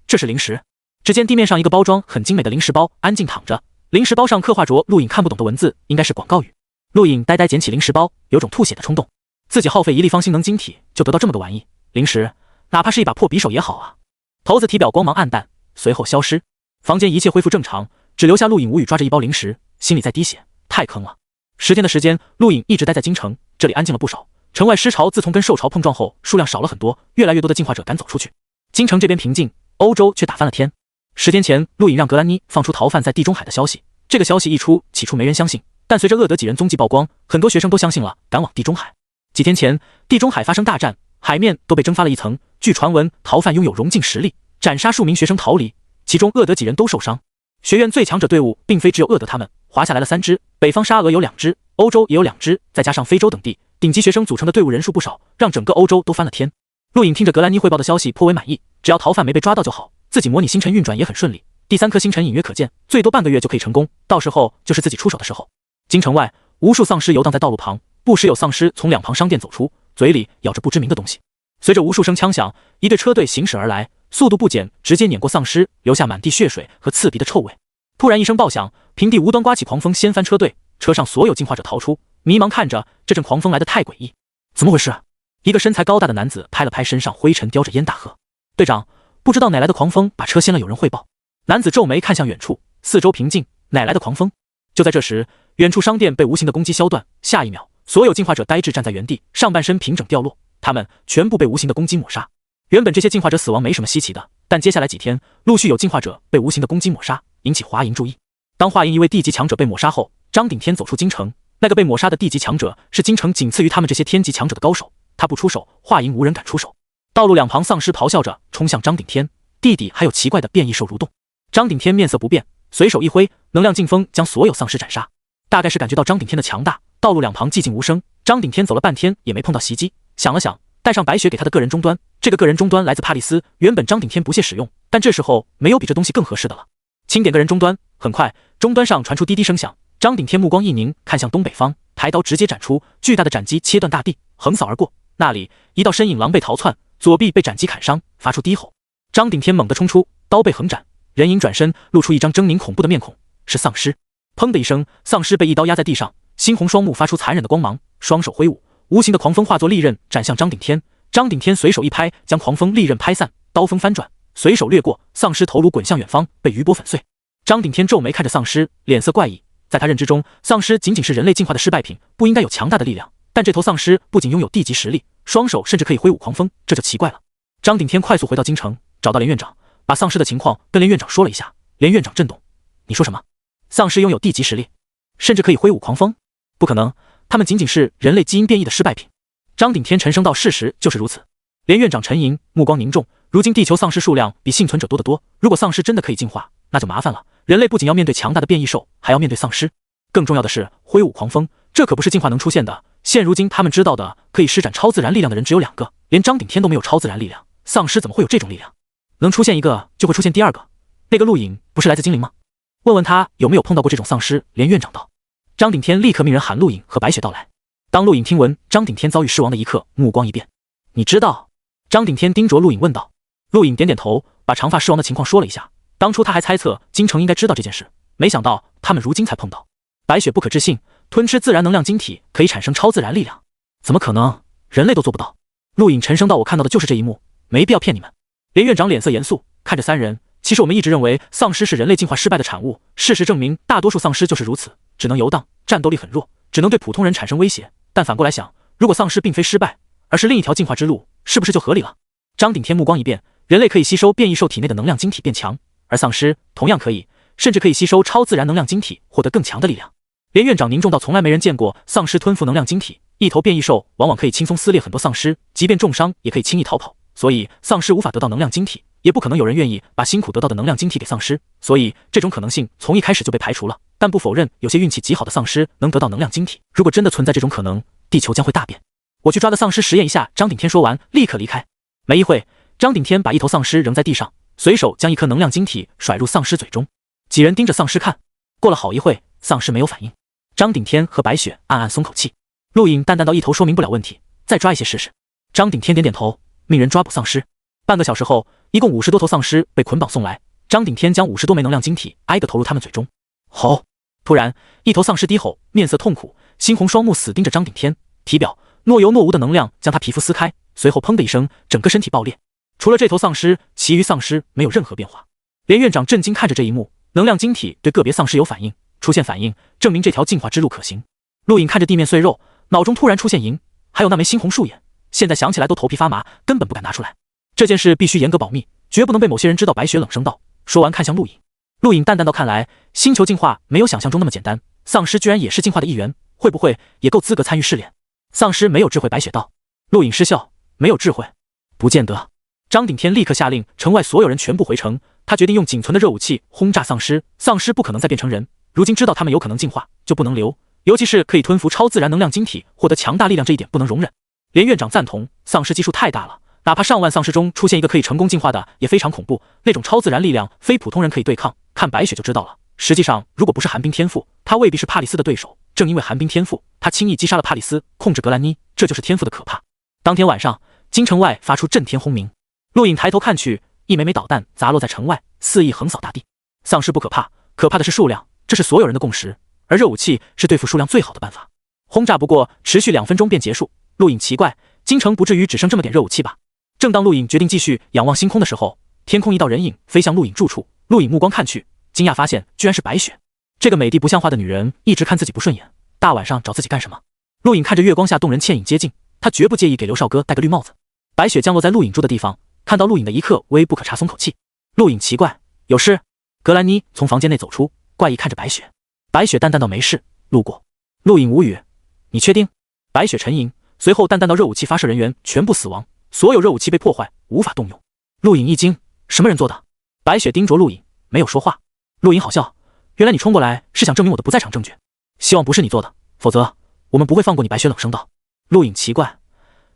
这是零食。只见地面上一个包装很精美的零食包安静躺着，零食包上刻画着陆隐看不懂的文字，应该是广告语。陆隐呆呆捡起零食包，有种吐血的冲动。自己耗费一立方星能晶体就得到这么个玩意，零食哪怕是一把破匕首也好啊。骰子体表光芒暗淡，随后消失，房间一切恢复正常，只留下陆隐无语抓着一包零食，心里在滴血，太坑了。10天的时间，陆隐一直待在京城，这里安静了不少。城外尸潮自从跟兽潮碰撞后，数量少了很多，越来越多的进化者赶走出去。京城这边平静，欧洲却打翻了天。10天前，陆隐让格兰妮放出逃犯在地中海的消息，这个消息一出，起初没人相信，但随着厄德几人踪迹曝光，很多学生都相信了，赶往地中海。几天前，地中海发生大战，海面都被蒸发了一层，据传闻，逃犯拥有融境实力，斩杀数名学生逃离，其中厄德几人都受伤。学院最强者队伍并非只有厄德他们，划下来了3支，北方沙俄有2支，欧洲也有2支，再加上非洲等地，顶级学生组成的队伍人数不少，让整个欧洲都翻了天。陆隐听着格兰妮汇报的消息颇为满意，只要逃犯没被抓到就好，自己模拟星辰运转也很顺利，第3颗星辰隐约可见，最多半个月就可以成功，到时候就是自己出手的时候。京城外，无数丧尸游荡在道路旁，不时有丧尸从2旁商店走出，嘴里咬着不知名的东西。随着无数声枪响，一队车队行驶而来，速度不减，直接碾过丧尸，留下满地血水和刺鼻的臭味。突然一声爆响，平地无端刮起狂风，掀翻车队，车上所有进化者逃出，迷茫看着这阵狂风来得太诡异，怎么回事？一个身材高大的男子拍了拍身上灰尘叼着烟大喝：“队长，不知道哪来的狂风把车掀了，有人汇报。”男子皱眉看向远处，四周平静，哪来的狂风？就在这时，远处商店被无形的攻击削断，下一秒，所有进化者呆滞站在原地，上半身平整掉落，他们全部被无形的攻击抹杀。原本这些进化者死亡没什么稀奇的，但接下来几天，陆续有进化者被无形的攻击抹杀，引起华营注意。当华营一位地级强者被抹杀后，张顶天走出京城，那个被抹杀的地级强者是京城仅次于他们这些天级强者的高手，他不出手，华营无人敢出手。道路两旁丧尸咆哮着冲向张顶天，地底还有奇怪的变异兽蠕动。张顶天面色不变，随手一挥，能量劲风将所有丧尸斩杀。大概是感觉到张顶天的强大，道路两旁寂静无声。张顶天走了半天也没碰到袭击，想了想，带上白雪给他的个人终端。这个个人终端来自帕利斯，原本张顶天不屑使用，但这时候没有比这东西更合适的了。轻点个人终端，很快终端上传出滴滴声响。张顶天目光一凝，看向东北方，抬刀直接斩出，巨大的斩击切断大地，横扫而过。那里一道身影狼狈逃窜，左臂被斩击砍伤，发出低吼。张顶天猛地冲出，刀背横斩，人影转身，露出一张狰狞恐怖的面孔，是丧尸。砰的一声，丧尸被一刀压在地上，猩红双目发出残忍的光芒，双手挥舞，无形的狂风化作利刃斩向张顶天。张顶天随手一拍，将狂风利刃拍散，刀锋翻转，随手掠过，丧尸头颅滚向远方，被余波粉碎。张顶天皱眉看着丧尸，脸色怪异。在他认知中，丧尸仅仅是人类进化的失败品，不应该有强大的力量。但这头丧尸不仅拥有地级实力，双手甚至可以挥舞狂风，这就奇怪了。张顶天快速回到京城，找到连院长，把丧尸的情况跟连院长说了一下。连院长震动：“你说什么？丧尸拥有地级实力，甚至可以挥舞狂风？不可能，他们仅仅是人类基因变异的失败品。”张顶天沉声道：“事实就是如此。”连院长沉吟，目光凝重。如今地球丧尸数量比幸存者多得多，如果丧尸真的可以进化，那就麻烦了。人类不仅要面对强大的变异兽，还要面对丧尸。更重要的是，挥舞狂风，这可不是进化能出现的。现如今他们知道的可以施展超自然力量的人只有2个，连张顶天都没有超自然力量，丧尸怎么会有这种力量？能出现一个，就会出现第2个。那个陆影不是来自精灵吗？问问他有没有碰到过这种丧尸。连院长道。张顶天立刻命人喊陆影和白雪到来。当陆影听闻张顶天遭遇尸亡的一刻，目光一变。你知道？张顶天盯着陆影问道。陆影点点头，把长发尸亡的情况说了一下。当初他还猜测京城应该知道这件事，没想到他们如今才碰到。白雪不可置信，吞吃自然能量晶体可以产生超自然力量，怎么可能？人类都做不到。陆影沉声道：“我看到的就是这一幕，没必要骗你们。”连院长脸色严肃，看着3人。其实我们一直认为丧尸是人类进化失败的产物，事实证明大多数丧尸就是如此，只能游荡，战斗力很弱，只能对普通人产生威胁。但反过来想，如果丧尸并非失败，而是另一条进化之路，是不是就合理了？张顶天目光一变，人类可以吸收变异兽体内的能量晶体变强，而丧尸同样可以，甚至可以吸收超自然能量晶体，获得更强的力量。连院长凝重到从来没人见过丧尸吞服能量晶体，一头变异兽往往可以轻松撕裂很多丧尸，即便重伤也可以轻易逃跑，所以丧尸无法得到能量晶体，也不可能有人愿意把辛苦得到的能量晶体给丧尸，所以这种可能性从一开始就被排除了。但不否认有些运气极好的丧尸能得到能量晶体，如果真的存在这种可能，地球将会大变。我去抓个丧尸实验一下。张顶天说完立刻离开。没一会，张顶天把一头丧尸扔在地上，随手将一颗能量晶体甩入丧尸嘴中。几人盯着丧尸看，过了好一会，丧尸没有反应。张顶天和白雪暗暗松口气。陆影淡淡到一头说明不了问题，再抓一些试试。张顶天点点头，命人抓捕丧尸。半个小时后，一共50多头丧尸被捆绑送来。张顶天将50多枚能量晶体挨个投入他们嘴中。吼！突然，一头丧尸低吼，面色痛苦，猩红双目死盯着张顶天。体表若有若无的能量将他皮肤撕开，随后砰的一声，整个身体爆裂。除了这头丧尸，其余丧尸没有任何变化。连院长震惊看着这一幕，能量晶体对个别丧尸有反应，出现反应证明这条进化之路可行。陆影看着地面碎肉，脑中突然出现银，还有那枚猩红树眼，现在想起来都头皮发麻，根本不敢拿出来。这件事必须严格保密，绝不能被某些人知道。白雪冷声道。说完看向陆影。陆影淡淡道：看来星球进化没有想象中那么简单，丧尸居然也是进化的一员，会不会也够资格参与试炼？丧尸没有智慧。白雪道。陆影失笑：没有智慧？不见得。张顶天立刻下令城外所有人全部回城，他决定用仅存的热武器轰炸丧尸，丧尸不可能再变成人。如今知道他们有可能进化，就不能留，尤其是可以吞服超自然能量晶体，获得强大力量，这一点不能容忍。连院长赞同，丧尸基数太大了，哪怕上万丧尸中出现一个可以成功进化的，也非常恐怖，那种超自然力量非普通人可以对抗。看白雪就知道了。实际上，如果不是寒冰天赋，他未必是帕里斯的对手。正因为寒冰天赋，他轻易击杀了帕里斯，控制格兰妮，这就是天赋的可怕。当天晚上，京城外发出震天轰鸣。陆影抬头看去，一枚枚导弹砸落在城外，肆意横扫大地。丧尸不可怕，可怕的是数量，这是所有人的共识。而热武器是对付数量最好的办法。轰炸不过持续2分钟便结束。陆影奇怪，京城不至于只剩这么点热武器吧？正当陆影决定继续仰望星空的时候，天空一道人影飞向陆影住处。陆影目光看去，惊讶发现居然是白雪。这个美丽不像话的女人一直看自己不顺眼，大晚上找自己干什么？陆影看着月光下动人倩影接近，他绝不介意给刘少哥戴个绿帽子。白雪降落在陆影住的地方，看到陆影的一刻微不可察，松口气。陆影奇怪，有事？格兰妮从房间内走出，怪异看着白雪。白雪淡淡道没事，路过。陆隐无语，你确定？白雪沉吟，随后淡淡道：热武器发射人员全部死亡，所有热武器被破坏，无法动用。陆隐一惊，什么人做的？白雪盯着陆隐，没有说话。陆隐好笑，原来你冲过来是想证明我的不在场证据，希望不是你做的，否则我们不会放过你。白雪冷声道。陆隐奇怪，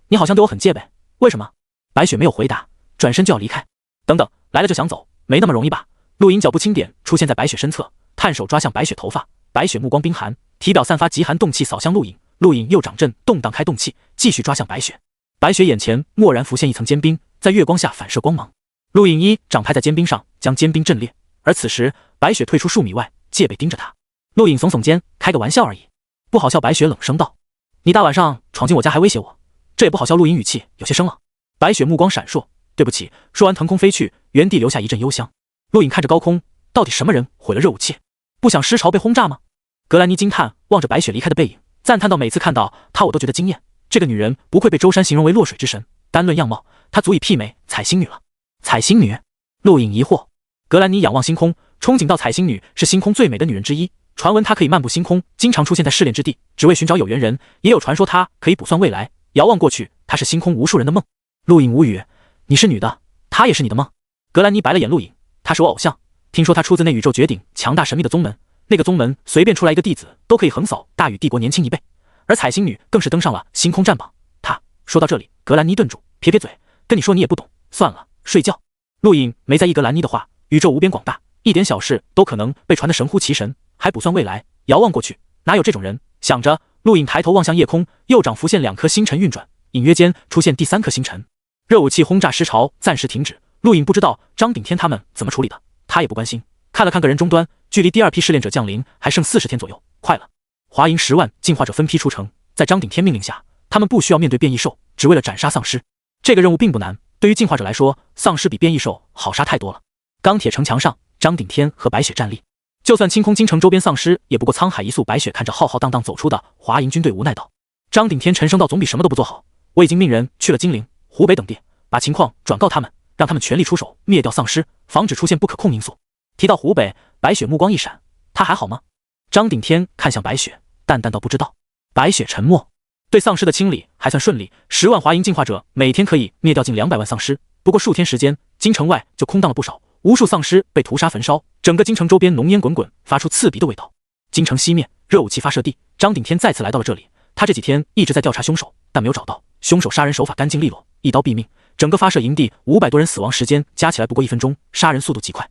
你好像对我很戒备，为什么？白雪没有回答，转身就要离开。等等，来了就想走，没那么容易吧？陆隐脚步轻点，出现在白雪身侧，探手抓向白雪头发。白雪目光冰寒，体表散发极寒冻气，扫向陆隐。陆隐右掌震动荡开冻气，继续抓向白雪。白雪眼前蓦然浮现一层坚冰，在月光下反射光芒。陆隐一掌拍在坚冰上，将坚冰震裂。而此时，白雪退出数米外，戒备盯着他。陆隐耸耸肩，开个玩笑而已，不好笑。白雪冷声道：“你大晚上闯进我家还威胁我，这也不好笑。”陆隐语气有些生了。白雪目光闪烁，对不起。说完腾空飞去，原地留下一阵幽香。陆隐看着高空，到底什么人毁了热武器？不想尸潮被轰炸吗？格兰妮惊叹望着白雪离开的背影，赞叹到：“每次看到她，我都觉得惊艳。这个女人不愧被周山形容为落水之神，单论样貌，她足以媲美彩星女了。”彩星女？陆隐疑惑。格兰妮仰望星空，憧憬到彩星女是星空最美的女人之一，传闻她可以漫步星空，经常出现在试炼之地，只为寻找有缘人，也有传说她可以卜算未来。遥望过去，她是星空无数人的梦。陆隐无语，你是女的，她也是你的梦？格兰妮白了眼陆隐，她是我偶像，听说她出自那宇宙绝顶强大神秘的宗门，那个宗门随便出来一个弟子都可以横扫大禹帝国年轻一倍，而彩星女更是登上了星空战榜。她说到这里，格兰妮顿住，撇撇嘴，跟你说你也不懂，算了，睡觉。陆隐没在意格兰妮的话，宇宙无边广大，一点小事都可能被传得神乎其神，还卜算未来。遥望过去，哪有这种人？想着，陆隐抬头望向夜空，右掌浮现2颗星辰运转，隐约间出现第3颗星辰。热武器轰炸尸潮暂时停止。陆隐不知道张顶天他们怎么处理的，他也不关心。看了看个人终端，距离第2批试炼者降临还剩40天左右，快了。华营10万进化者分批出城，在张顶天命令下，他们不需要面对变异兽，只为了斩杀丧尸。这个任务并不难，对于进化者来说，丧尸比变异兽好杀太多了。钢铁城墙上，张顶天和白雪站立。就算清空京城周边丧尸，也不过沧海一粟。白雪看着浩浩荡荡走出的华营军队，无奈道。张顶天沉声道：“总比什么都不做好。我已经命人去了金陵、湖北等地，把情况转告他们，让他们全力出手，灭掉丧尸，防止出现不可控因素。”提到湖北，白雪目光一闪，他还好吗？张顶天看向白雪，淡淡道：“不知道。”白雪沉默。对丧尸的清理还算顺利，10万华营进化者每天可以灭掉近200万丧尸，不过数天时间，京城外就空荡了不少，无数丧尸被屠杀焚烧，整个京城周边浓烟滚滚，发出刺鼻的味道。京城西面，热武器发射地，张顶天再次来到了这里。他这几天一直在调查凶手，但没有找到。凶手杀人手法干净利落，一刀毙命，整个发射营地500多人死亡时间加起来不过1分钟，杀人速度极快。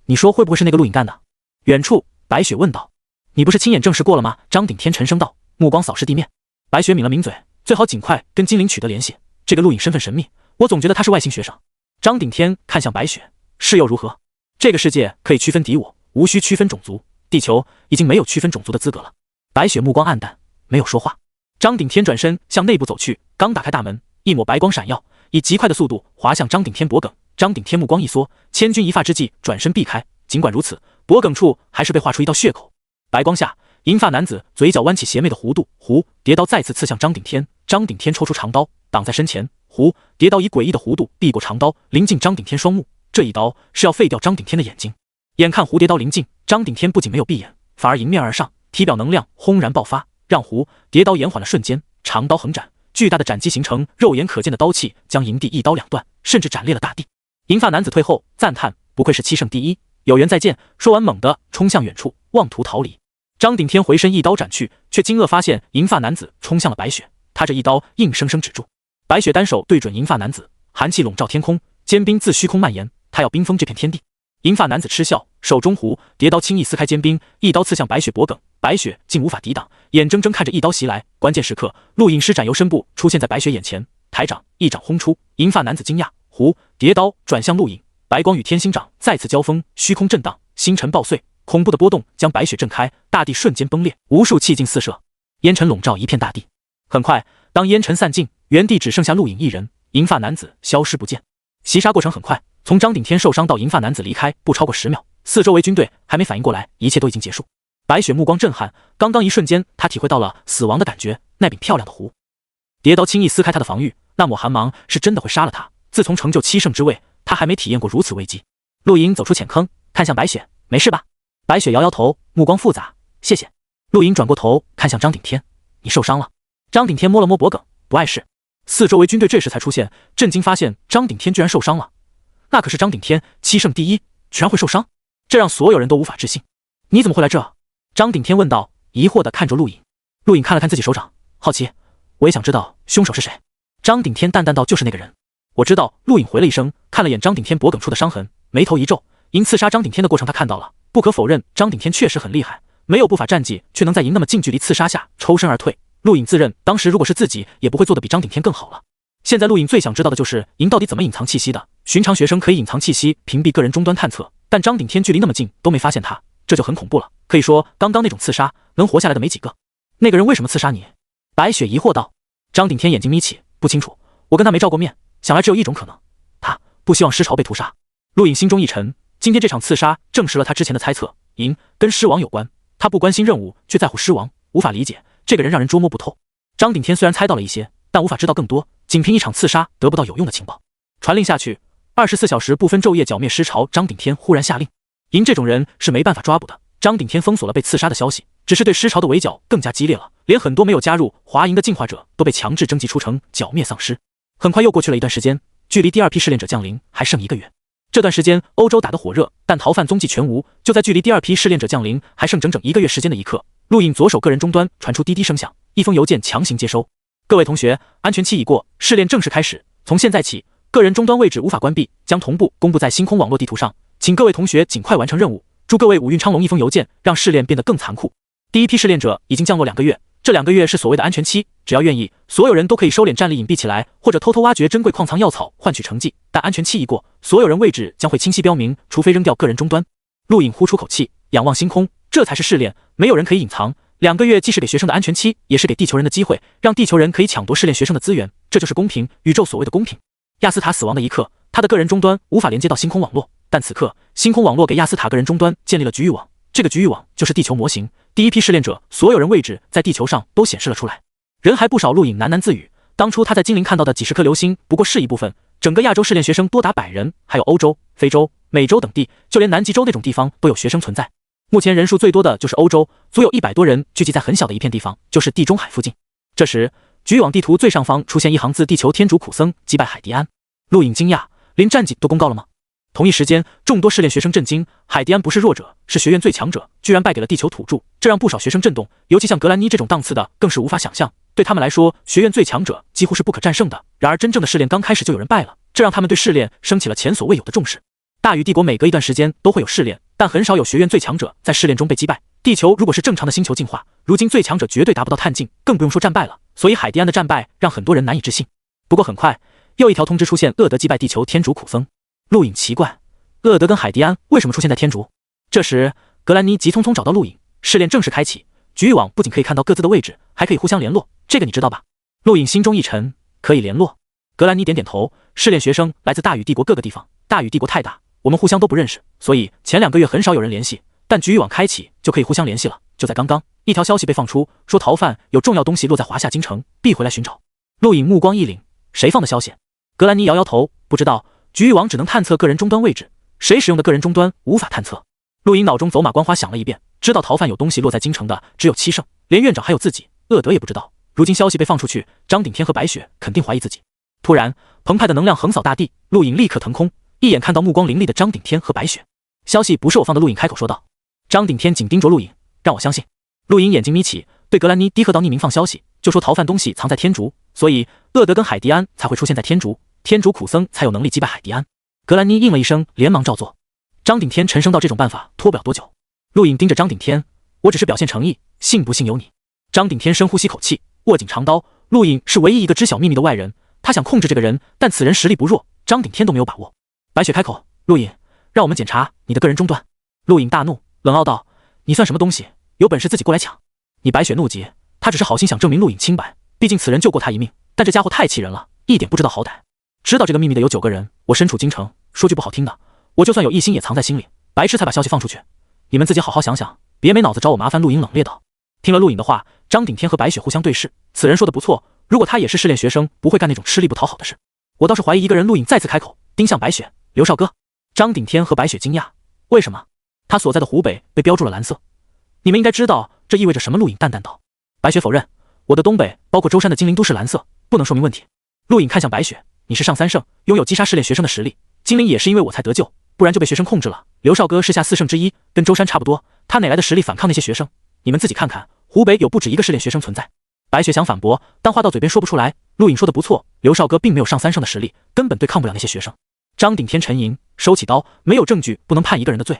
你说会不会是那个陆隐干的？远处，白雪问道。你不是亲眼证实过了吗？张顶天沉声道，目光扫视地面。白雪抿了抿嘴，最好尽快跟精灵取得联系。这个陆隐身份神秘，我总觉得他是外星学生。张顶天看向白雪，是又如何？这个世界可以区分敌我，无需区分种族。地球已经没有区分种族的资格了。白雪目光暗淡，没有说话。张顶天转身向内部走去，刚打开大门，一抹白光闪耀，以极快的速度滑向张顶天脖颈。张顶天目光一缩，千钧一发之际转身避开。尽管如此，脖颈处还是被划出一道血口。白光下，银发男子嘴角弯起邪魅的弧度，叠刀再次刺向张顶天。张顶天抽出长刀挡在身前，叠刀以诡异的弧度避过长刀，临近张顶天双目。这一刀是要废掉张顶天的眼睛。眼看蝴蝶刀临近，张顶天不仅没有闭眼，反而迎面而上，体表能量轰然爆发，让蝶刀延缓了瞬间，长刀横斩，巨大的斩击形成肉眼可见的刀气，将营地一刀两断，甚至斩裂了大地。银发男子退后赞叹，不愧是7圣第一，有缘再见。说完猛地冲向远处，妄图逃离。张顶天回身一刀斩去，却惊愕发现银发男子冲向了白雪，他这一刀硬生生止住。白雪单手对准银发男子，寒气笼罩天空，坚冰自虚空蔓延，他要冰封这片天地。银发男子嗤笑，手中蝶刀轻易撕开坚冰，一刀刺向白雪脖颈，白雪竟无法抵挡，眼睁睁看着一刀袭来。关键时刻，陆隐施展由身步出现在白雪眼前，抬掌一掌轰出。银发男子惊讶，蝶刀转向陆隐，白光与天星掌再次交锋，虚空震荡，星辰爆碎，恐怖的波动将白雪震开，大地瞬间崩裂，无数气劲四射，烟尘笼罩一片大地。很快，当烟尘散尽，原地只剩下陆隐一人，银发男子消失不见。袭杀过程很快，从张顶天受伤到银发男子离开不超过10秒，四周围军队还没反应过来，一切都已经结束。白雪目光震撼，刚刚一瞬间，她体会到了死亡的感觉。那柄漂亮的蝶刀轻易撕开她的防御，那抹寒芒是真的会杀了她。自从成就7圣之位，她还没体验过如此危机。陆隐走出浅坑，看向白雪，没事吧？白雪摇摇头，目光复杂，谢谢。陆颖转过头看向张顶天：“你受伤了？”张顶天摸了摸脖颈，不碍事。四周围军队这时才出现，震惊发现张顶天居然受伤了。那可是张顶天7胜第一，居然会受伤，这让所有人都无法置信。你怎么会来这？张顶天问道，疑惑地看着陆颖。陆颖看了看自己手掌，好奇，我也想知道凶手是谁。张顶天淡淡道，就是那个人。我知道。陆颖回了一声，看了眼张顶天脖颈处的伤痕，眉头一皱。因刺杀张顶天的过程他看到了，不可否认张顶天确实很厉害，没有步法战绩，却能在赢那么近距离刺杀下抽身而退。陆颖自认当时如果是自己，也不会做得比张顶天更好了。现在陆颖最想知道的就是赢到底怎么隐藏气息的。寻常学生可以隐藏气息屏蔽个人终端探测，但张顶天距离那么近都没发现他，这就很恐怖了。可以说刚刚那种刺杀能活下来的没几个。那个人为什么刺杀你？白雪疑惑道。张顶天眼睛眯起，不清楚，我跟他没照过面，想来只有一种可能，他不希望尸潮被屠杀。陆颖心中一沉，今天这场刺杀证实了他之前的猜测，赢跟尸亡有关。他不关心任务，却在乎尸亡，无法理解这个人让人捉摸不透。张顶天虽然猜到了一些，但无法知道更多，仅凭一场刺杀得不到有用的情报。传令下去，24小时不分昼夜剿灭尸潮。张顶天忽然下令，赢这种人是没办法抓捕的。张顶天封锁了被刺杀的消息，只是对尸潮的围剿更加激烈了，连很多没有加入华营的进化者都被强制征集出城剿灭丧尸。很快又过去了一段时间，距离第二批试炼者降临还剩1个月。这段时间欧洲打得火热，但逃犯踪迹全无。就在距离第二批试炼者降临还剩整整1个月时间的一刻，陆颖左手个人终端传出滴滴声响，一封邮件强行接收。各位同学，安全期已过，试炼正式开始。从现在起，个人终端位置无法关闭，将同步公布在星空网络地图上，请各位同学尽快完成任务。祝各位五运昌隆。一封邮件让试炼变得更残酷。第一批试炼者已经降落2个月，这2个月是所谓的安全期，只要愿意，所有人都可以收敛战力隐蔽起来，或者偷偷挖掘珍贵矿藏药草换取成绩。但安全期一过，所有人位置将会清晰标明，除非扔掉个人终端。陆颖呼出口气，仰望星空，这才是试炼，没有人可以隐藏。2个月既是给学生的安全期，也是给地球人的机会，让地球人可以抢夺试炼学生的资源，这就是公平，宇宙所谓的公平。亚斯塔死亡的一刻，他的个人终端无法连接到星空网络，但此刻星空网络给亚斯塔个人终端建立了局域网，这个局域网就是地球模型。第一批试炼者所有人位置在地球上都显示了出来，人还不少。陆颖喃喃自语，当初他在精灵看到的几十颗流星不过是一部分，整个亚洲试炼学生多达100人，还有欧洲、非洲、美洲等地，就连南极洲那种地方都有学生存在。目前人数最多的就是欧洲，足有100多人聚集在很小的一片地方，就是地中海附近。这时局域网地图最上方出现一行字：地球天竺苦僧击败海迪安。陆颖惊讶，连战绩都公告了吗？同一时间，众多试炼学生震惊，海迪安不是弱者，是学院最强者，居然败给了地球土著，这让不少学生震动，尤其像格兰妮这种档次的更是无法想象。对他们来说，学院最强者几乎是不可战胜的。然而真正的试炼刚开始就有人败了，这让他们对试炼升起了前所未有的重视。大禹帝国每隔一段时间都会有试炼，但很少有学院最强者在试炼中被击败。地球如果是正常的星球进化，如今最强者绝对达不到碳境，更不用说战败了。所以海迪安的战败让很多人难以置信。不过很快又一条通知出现，厄德击败地球天竺苦僧。陆颖奇怪，厄德跟海迪安为什么出现在天竺？这时格兰妮急匆匆找到陆颖，试炼正式开启，局域网不仅可以看到各自的位置，还可以互相联络，这个你知道吧？陆颖心中一沉，可以联络。格兰妮点点头，试炼学生来自大禹帝国各个地方，大禹帝国太大，我们互相都不认识，所以前2个月很少有人联系，但局域网开启就可以互相联系了。就在刚刚，一条消息被放出，说逃犯有重要东西落在华夏京城，必回来寻找。陆颖目光一凛，谁放的消息？格兰妮摇摇头，不知道，局域网只能探测个人终端位置，谁使用的个人终端无法探测。陆颖脑中走马观花想了一遍，知道逃犯有东西落在京城的只有7圣，连院长还有自己，厄德也不知道。如今消息被放出去，张顶天和白雪肯定怀疑自己。突然澎湃的能量横扫大地，陆颖立刻腾空，一眼看到目光凌厉的张顶天和白雪。消息不是我放的，陆颖开口说道。张顶天紧盯着陆颖，让我相信。陆颖眼睛眯起，对格兰妮低喝道，匿名放消息，就说逃犯东西藏在天竺，所以厄德跟海迪安才会出现在天竺，天竺苦僧才有能力击败海迪安。格兰妮应了一声，连忙照做。张顶天沉声道，这种办法拖不了多久。陆颖盯着张顶天，我只是表现诚意，信不信由你。张顶天深呼吸口气，握紧长刀。陆颖是唯一一个知晓秘密的外人，他想控制这个人，但此人实力不弱，张顶天都没有把握。白雪开口，陆颖，让我们检查你的个人终端。陆颖大怒，冷傲道，你算什么东西，有本事自己过来抢。你白雪怒极，他只是好心想证明陆颖清白，毕竟此人救过他一命，但这家伙太气人了，一点不知道好歹。知道这个秘密的有9个人，我身处京城，说句不好听的，我就算有一心也藏在心里，白痴才把消息放出去。你们自己好好想想，别没脑子找我麻烦。陆颖冷冽道。听了陆颖的话，张顶天和白雪互相对视，此人说的不错，如果他也是试炼学生，不会干那种吃力不讨好的事。我倒是怀疑一个人。陆颖再次开口，盯向白雪，刘少哥。张顶天和白雪惊讶，为什么？他所在的湖北被标注了蓝色。你们应该知道，这意味着什么？陆颖淡淡道。白雪否认，我的东北包括舟山的精灵都是蓝色，不能说明问题。陆颖看向白雪，你是上3圣，拥有击杀试炼学生的实力，精灵也是因为我才得救，不然就被学生控制了。刘少哥是下4圣之一，跟舟山差不多，他哪来的实力反抗那些学生？你们自己看看，湖北有不止一个试炼学生存在。白雪想反驳，但话到嘴边说不出来。陆颖说的不错，刘少哥并没有上3圣的实力，根本对抗不了那些学生。张顶天沉吟，收起刀，没有证据不能判一个人的罪。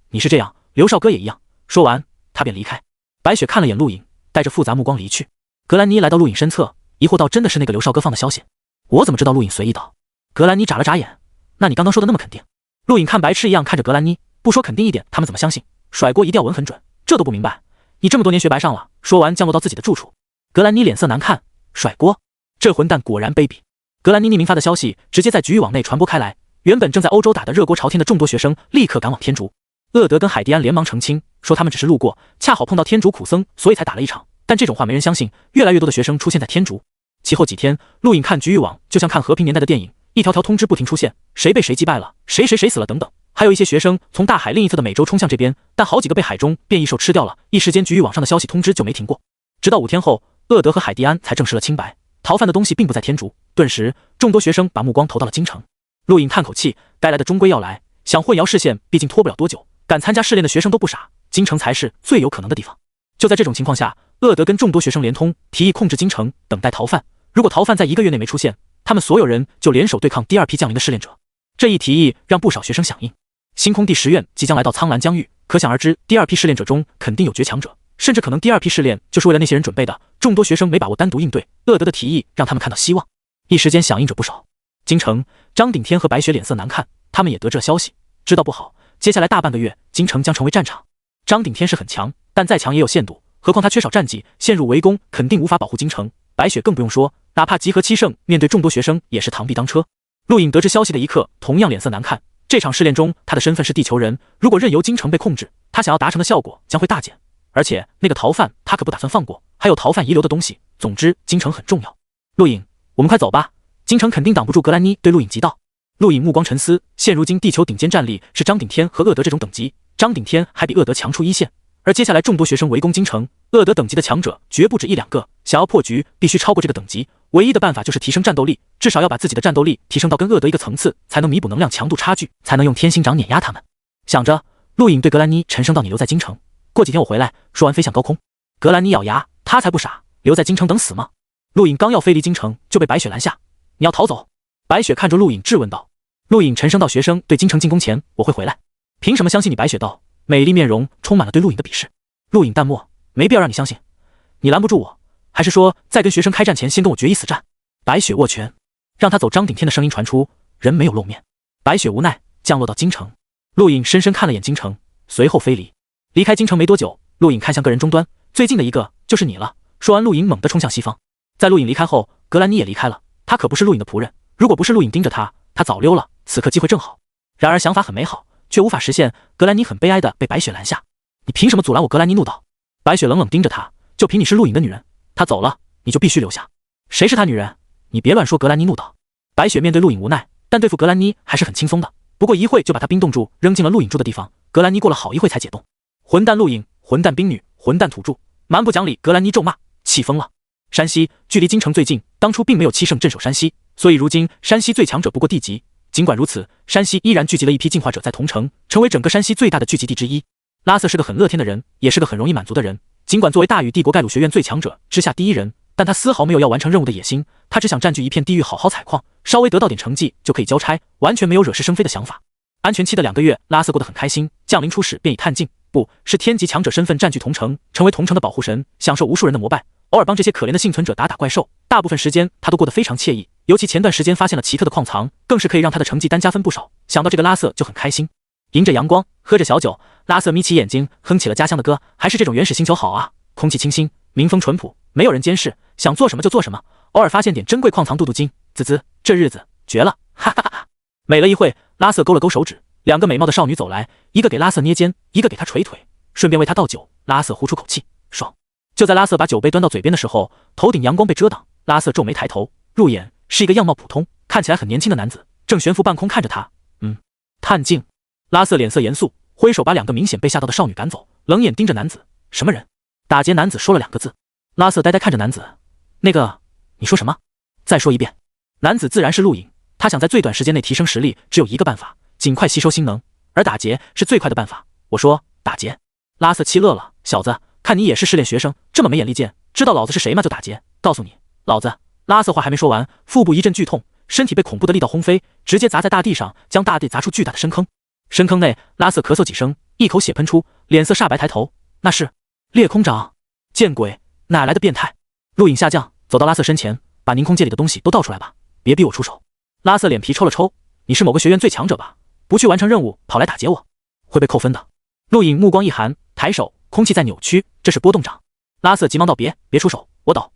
你是这样，刘少哥也一样。说完，他便离开。白雪看了眼陆颖，带着复杂目光离去。格兰妮来到陆颖身侧，疑惑道：“真的是那个刘少哥放的消息？我怎么知道？”陆颖随意道。格兰妮眨了眨眼，那你刚刚说的那么肯定？陆颖看白痴一样看着格兰妮，不说肯定一点，他们怎么相信？甩锅一定要稳很准，这都不明白。你这么多年学白上了。说完降落到自己的住处。格兰妮脸色难看，甩锅，这混蛋果然卑鄙。格兰妮匿名发的消息直接在局域网内传播开来，原本正在欧洲打得热锅朝天的众多学生立刻赶往天竺。厄德跟海迪安连忙澄清，说他们只是路过，恰好碰到天竺苦僧，所以才打了一场。但这种话没人相信，越来越多的学生出现在天竺。其后几天，陆颖看局域网就像看和平年代的电影，一条条通知不停出现，谁被谁击败了，谁死了等等。还有一些学生从大海另一侧的美洲冲向这边，但好几个被海中变异兽吃掉了。一时间局域网上的消息通知就没停过，直到5天后，厄德和海迪安才证实了清白，逃犯的东西并不在天竺。顿时，众多学生把目光投到了京城。陆颖叹口气，该来的终归要来，想混淆视线，毕竟拖不了多久。敢参加试炼的学生都不傻，京城才是最有可能的地方。就在这种情况下，厄德跟众多学生联通，提议控制京城，等待逃犯。如果逃犯在1个月内没出现，他们所有人就联手对抗第2批降临的试炼者。这一提议让不少学生响应。星空第10院即将来到苍蓝疆域，可想而知，第2批试炼者中肯定有绝强者，甚至可能第2批试炼就是为了那些人准备的。众多学生没把握单独应对，厄德的提议让他们看到希望，一时间响应者不少。京城，张顶天和白雪脸色难看，他们也得知了消息，知道不好，接下来大半个月，京城将成为战场。张顶天是很强，但再强也有限度，何况他缺少战绩，陷入围攻肯定无法保护京城。白雪更不用说，哪怕集合7圣，面对众多学生也是螳臂当车。陆颖得知消息的一刻，同样脸色难看。这场试炼中，他的身份是地球人，如果任由京城被控制，他想要达成的效果将会大减。而且那个逃犯他可不打算放过，还有逃犯遗留的东西。总之，京城很重要。陆颖，我们快走吧，京城肯定挡不住。格兰妮对陆颖急道。陆颖目光沉思，现如今地球顶尖战力是张顶天和厄德这种等级，张顶天还比厄德强出1线。而接下来众多学生围攻京城，厄德等级的强者绝不止1、2个，想要破局必须超过这个等级。唯一的办法就是提升战斗力，至少要把自己的战斗力提升到跟厄德一个层次，才能弥补能量强度差距，才能用天心掌碾压他们。想着，陆颖对格兰妮沉声道：“你留在京城，过几天我回来。”说完飞向高空。格兰妮咬牙，他才不傻，留在京城等死吗？陆颖刚要飞离京城，就被白雪拦下。你要逃走？白雪看着陆颖质问道。陆颖沉声道：“学生对京城进攻前，我会回来。凭什么相信你？”白雪道，美丽面容充满了对陆颖的鄙视。陆颖淡漠，没必要让你相信，你拦不住我，还是说在跟学生开战前先跟我决一死战？白雪握拳，让他走。张顶天的声音传出，人没有露面。白雪无奈降落到京城。陆颖深深看了眼京城，随后飞离。离开京城没多久，陆颖看向个人终端，最近的一个就是你了。说完，陆颖猛地冲向西方。在陆颖离开后，格兰妮也离开了。他可不是陆颖的仆人，如果不是陆颖盯着他，他早溜了。此刻机会正好。然而想法很美好，却无法实现。格兰妮很悲哀地被白雪拦下。你凭什么阻拦我？格兰妮怒道。白雪冷冷盯着他，就凭你是陆颖的女人，他走了，你就必须留下。谁是他女人？你别乱说。格兰妮怒道。白雪面对陆颖无奈，但对付格兰妮还是很轻松的。不过一会就把他冰冻住，扔进了陆颖住的地方。格兰妮过了好一会才解冻。混蛋陆颖，混蛋冰女，混蛋土著，蛮不讲理！格兰妮咒骂，气疯了。山西距离京城最近，当初并没有7圣镇守山西，所以如今山西最强者不过地级。尽管如此，山西依然聚集了一批进化者在同城，成为整个山西最大的聚集地之一。拉瑟是个很乐天的人，也是个很容易满足的人。尽管作为大禹帝国盖鲁学院最强者之下第一人，但他丝毫没有要完成任务的野心，他只想占据一片地域好好采矿，稍微得到点成绩就可以交差，完全没有惹是生非的想法。安全期的2个月，拉瑟过得很开心，降临初始便以探镜，不是天级强者身份占据同城，成为同城的保护神，享受无数人的膜拜，偶尔帮这些可怜的幸存者打打怪兽。大部分时间他都过得非常惬意，尤其前段时间发现了奇特的矿藏，更是可以让他的成绩单加分不少。想到这个，拉瑟就很开心。迎着阳光，喝着小酒，拉瑟眯起眼睛，哼起了家乡的歌。还是这种原始星球好啊，空气清新，民风淳朴，没有人监视，想做什么就做什么，偶尔发现点珍贵矿藏镀镀金，滋滋，这日子绝了，哈哈哈哈。美了一会，拉瑟勾了勾手指，2个美貌的少女走来，一个给拉瑟捏肩，一个给他捶腿，顺便为他倒酒。拉瑟呼出口气，爽。就在拉瑟把酒杯端到嘴边的时候，头顶阳光被遮挡，拉瑟皱眉抬头，入眼是一个样貌普通，看起来很年轻的男子，正悬浮半空看着他。探镜。拉瑟脸色严肃，挥手把2个明显被吓到的少女赶走，冷眼盯着男子。什么人？打劫男子说了2个字。拉瑟呆呆看着男子，那个，你说什么？再说一遍。男子自然是陆颖，他想在最短时间内提升实力，只有一个办法，尽快吸收新能，而打劫是最快的办法。我说打劫。拉瑟气乐了，小子，看你也是试炼学生，这么没眼力见，知道老子是谁吗？就打劫，告诉你，老子。拉瑟话还没说完，腹部一阵剧痛，身体被恐怖的力道轰飞，直接砸在大地上，将大地砸出巨大的深坑。深坑内，拉瑟咳嗽几声，一口血喷出，脸色煞白，抬头，那是裂空掌。见鬼，哪来的变态？陆颖下降，走到拉瑟身前，把凝空界里的东西都倒出来吧，别逼我出手。拉瑟脸皮抽了抽，你是某个学院最强者吧？不去完成任务，跑来打劫我，会被扣分的。陆颖目光一寒，抬手，空气在扭曲，这是波动掌。拉瑟急忙道别出手，我倒。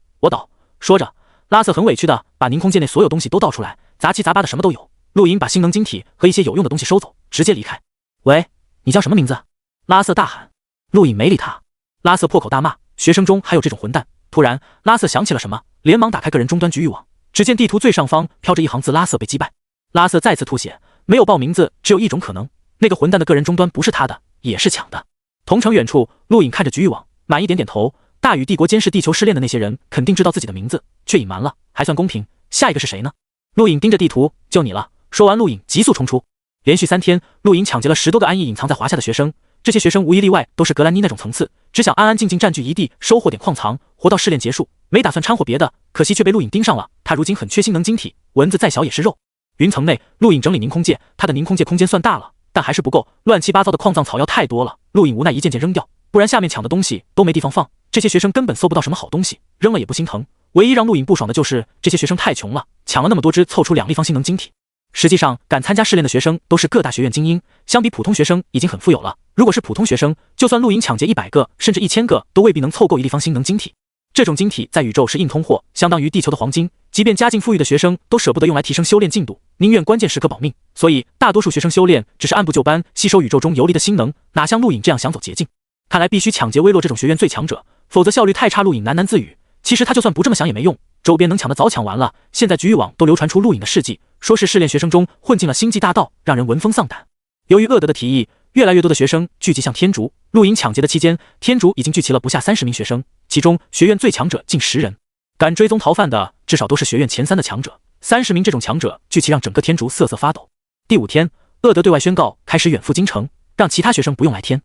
说着，拉瑟很委屈的把凝空界内所有东西都倒出来，杂七杂八的什么都有。陆颖把星能晶体和一些有用的东西收走，直接离开。喂，你叫什么名字？拉瑟大喊。陆颖没理他。拉瑟破口大骂，学生中还有这种混蛋。突然，拉瑟想起了什么，连忙打开个人终端局域网，只见地图最上方飘着一行字：拉瑟被击败。拉瑟再次吐血，没有报名字，只有一种可能，那个混蛋的个人终端不是他的，也是抢的。同城远处，陆颖看着局域网，满意点点头。大禹帝国监视地球试炼的那些人肯定知道自己的名字，却隐瞒了，还算公平。下一个是谁呢？陆颖盯着地图，就你了。说完，陆颖急速冲出。连续3天，陆颖抢劫了10多个安逸隐藏在华夏的学生，这些学生无一例外都是格兰妮那种层次，只想安安静静占据一地，收获点矿藏，活到试炼结束，没打算掺和别的，可惜却被陆颖盯上了。他如今很缺星能晶体，蚊子再小也是肉。云层内，陆颖整理凝空界，他的凝空界空间算大了，但还是不够，乱七八糟的矿藏草药太多了，陆颖无奈一件件扔掉，不然下面抢的东西都没地方放。这些学生根本搜不到什么好东西，扔了也不心疼。唯一让陆颖不爽的就是这些学生太穷了，抢了那么多只，凑出2立方星能晶体。实际上，敢参加试炼的学生都是各大学院精英，相比普通学生已经很富有了。如果是普通学生，就算陆颖抢劫100个甚至1000个，都未必能凑够1立方星能晶体。这种晶体在宇宙是硬通货，相当于地球的黄金，即便家境富裕的学生都舍不得用来提升修炼进度，宁愿关键时刻保命。所以，大多数学生修炼只是按部就班吸收宇宙中游离的星能，哪像陆颖这样想走捷径。看来必须抢劫威洛这种学院最强者，否则效率太差。陆颖喃喃自语，其实他就算不这么想也没用，周边能抢的早抢完了。现在局域网都流传出陆颖的事迹，说是试炼学生中混进了星际大盗，让人闻风丧胆。由于厄德的提议，越来越多的学生聚集向天竺。陆颖抢劫的期间，天竺已经聚齐了不下30名学生，其中学院最强者近10人，敢追踪逃犯的至少都是学院前3的强者。30名这种强者聚齐，让整个天竺瑟瑟发抖。第5天，厄德对外宣告开始远赴京城，让其他学生不用来天。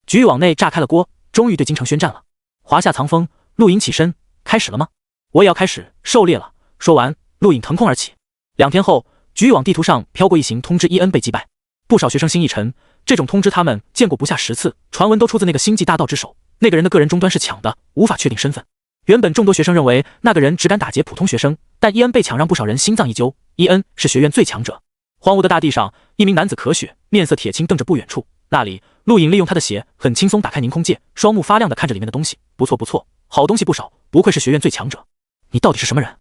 局域网内炸开了锅，终于对京城宣战了。华夏藏锋，陆颖起身，开始了吗？我也要开始狩猎了。说完，陆颖腾空而起。2天后，局域网地图上飘过一行通知伊恩被击败，不少学生心一沉，这种通知他们见过不下10次，传闻都出自那个星际大盗之手，那个人的个人终端是抢的，无法确定身份。原本众多学生认为那个人只敢打劫普通学生，但伊恩被抢让不少人心脏一揪，伊恩是学院最强者。荒芜的大地上，一名男子咳血，面色铁青，瞪着不远处。那里，陆颖利用他的血很轻松打开凝空界，双目发亮的看着里面的东西。不错，好东西不少，不愧是学院最强者。你到底是什么人？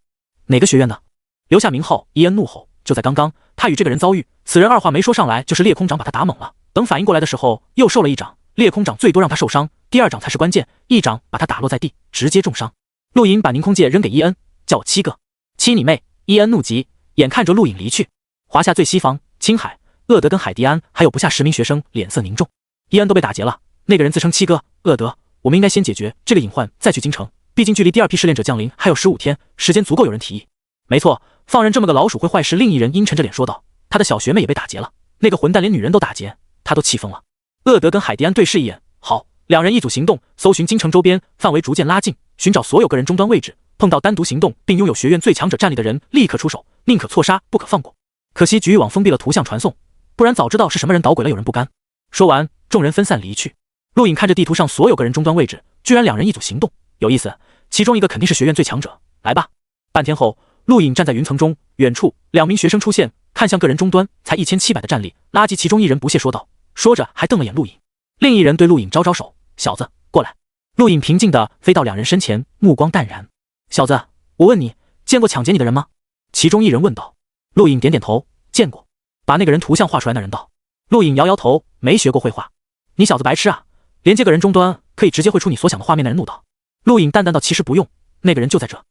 哪个学院的？留下名号！伊恩怒吼。就在刚刚，他与这个人遭遇，此人二话没说上来就是裂空掌把他打懵了。等反应过来的时候，又受了一掌。裂空掌最多让他受伤，第2掌才是关键，一掌把他打落在地，直接重伤。陆颖把凝空界扔给伊恩，叫我7个。7你妹！伊恩怒极，眼看着陆颖离去。华夏最西方，青海。厄德跟海迪安还有不下10名学生脸色凝重，伊恩都被打劫了，那个人自称7哥。厄德，我们应该先解决这个隐患，再去京城，毕竟距离第2批试炼者降临还有15天，时间足够。有人提议，没错，放任这么个老鼠会坏事。另一人阴沉着脸说道，他的小学妹也被打劫了，那个混蛋连女人都打劫，他都气疯了。厄德跟海迪安对视一眼，好，2人一组行动，搜寻京城周边，范围逐渐拉近，寻找所有个人终端位置，碰到单独行动并拥有学院最强者战力的人立刻出手，宁可错杀不可放过。可惜局域网封闭了图像传送，不然早知道是什么人捣鬼了，有人不甘。说完，众人分散离去。陆颖看着地图上所有个人终端位置，居然2人一组行动，有意思，其中一个肯定是学院最强者。来吧。半天后，陆颖站在云层中，远处2名学生出现，看向个人终端，才1700的战力，拉及其中一人不屑说道，说着还瞪了眼陆颖。另一人对陆颖招招手，小子过来。陆颖平静地飞到2人身前，目光淡然。小子，我问你，见过抢劫你的人吗？其中一人问道。陆颖点点头，见过。把那个人图像画出来。那人道。陆颖摇摇头，没学过绘画。你小子白痴啊，连接个人终端可以直接绘出你所想的画面。那人怒道。陆颖淡淡道，其实不用，那个人就在这。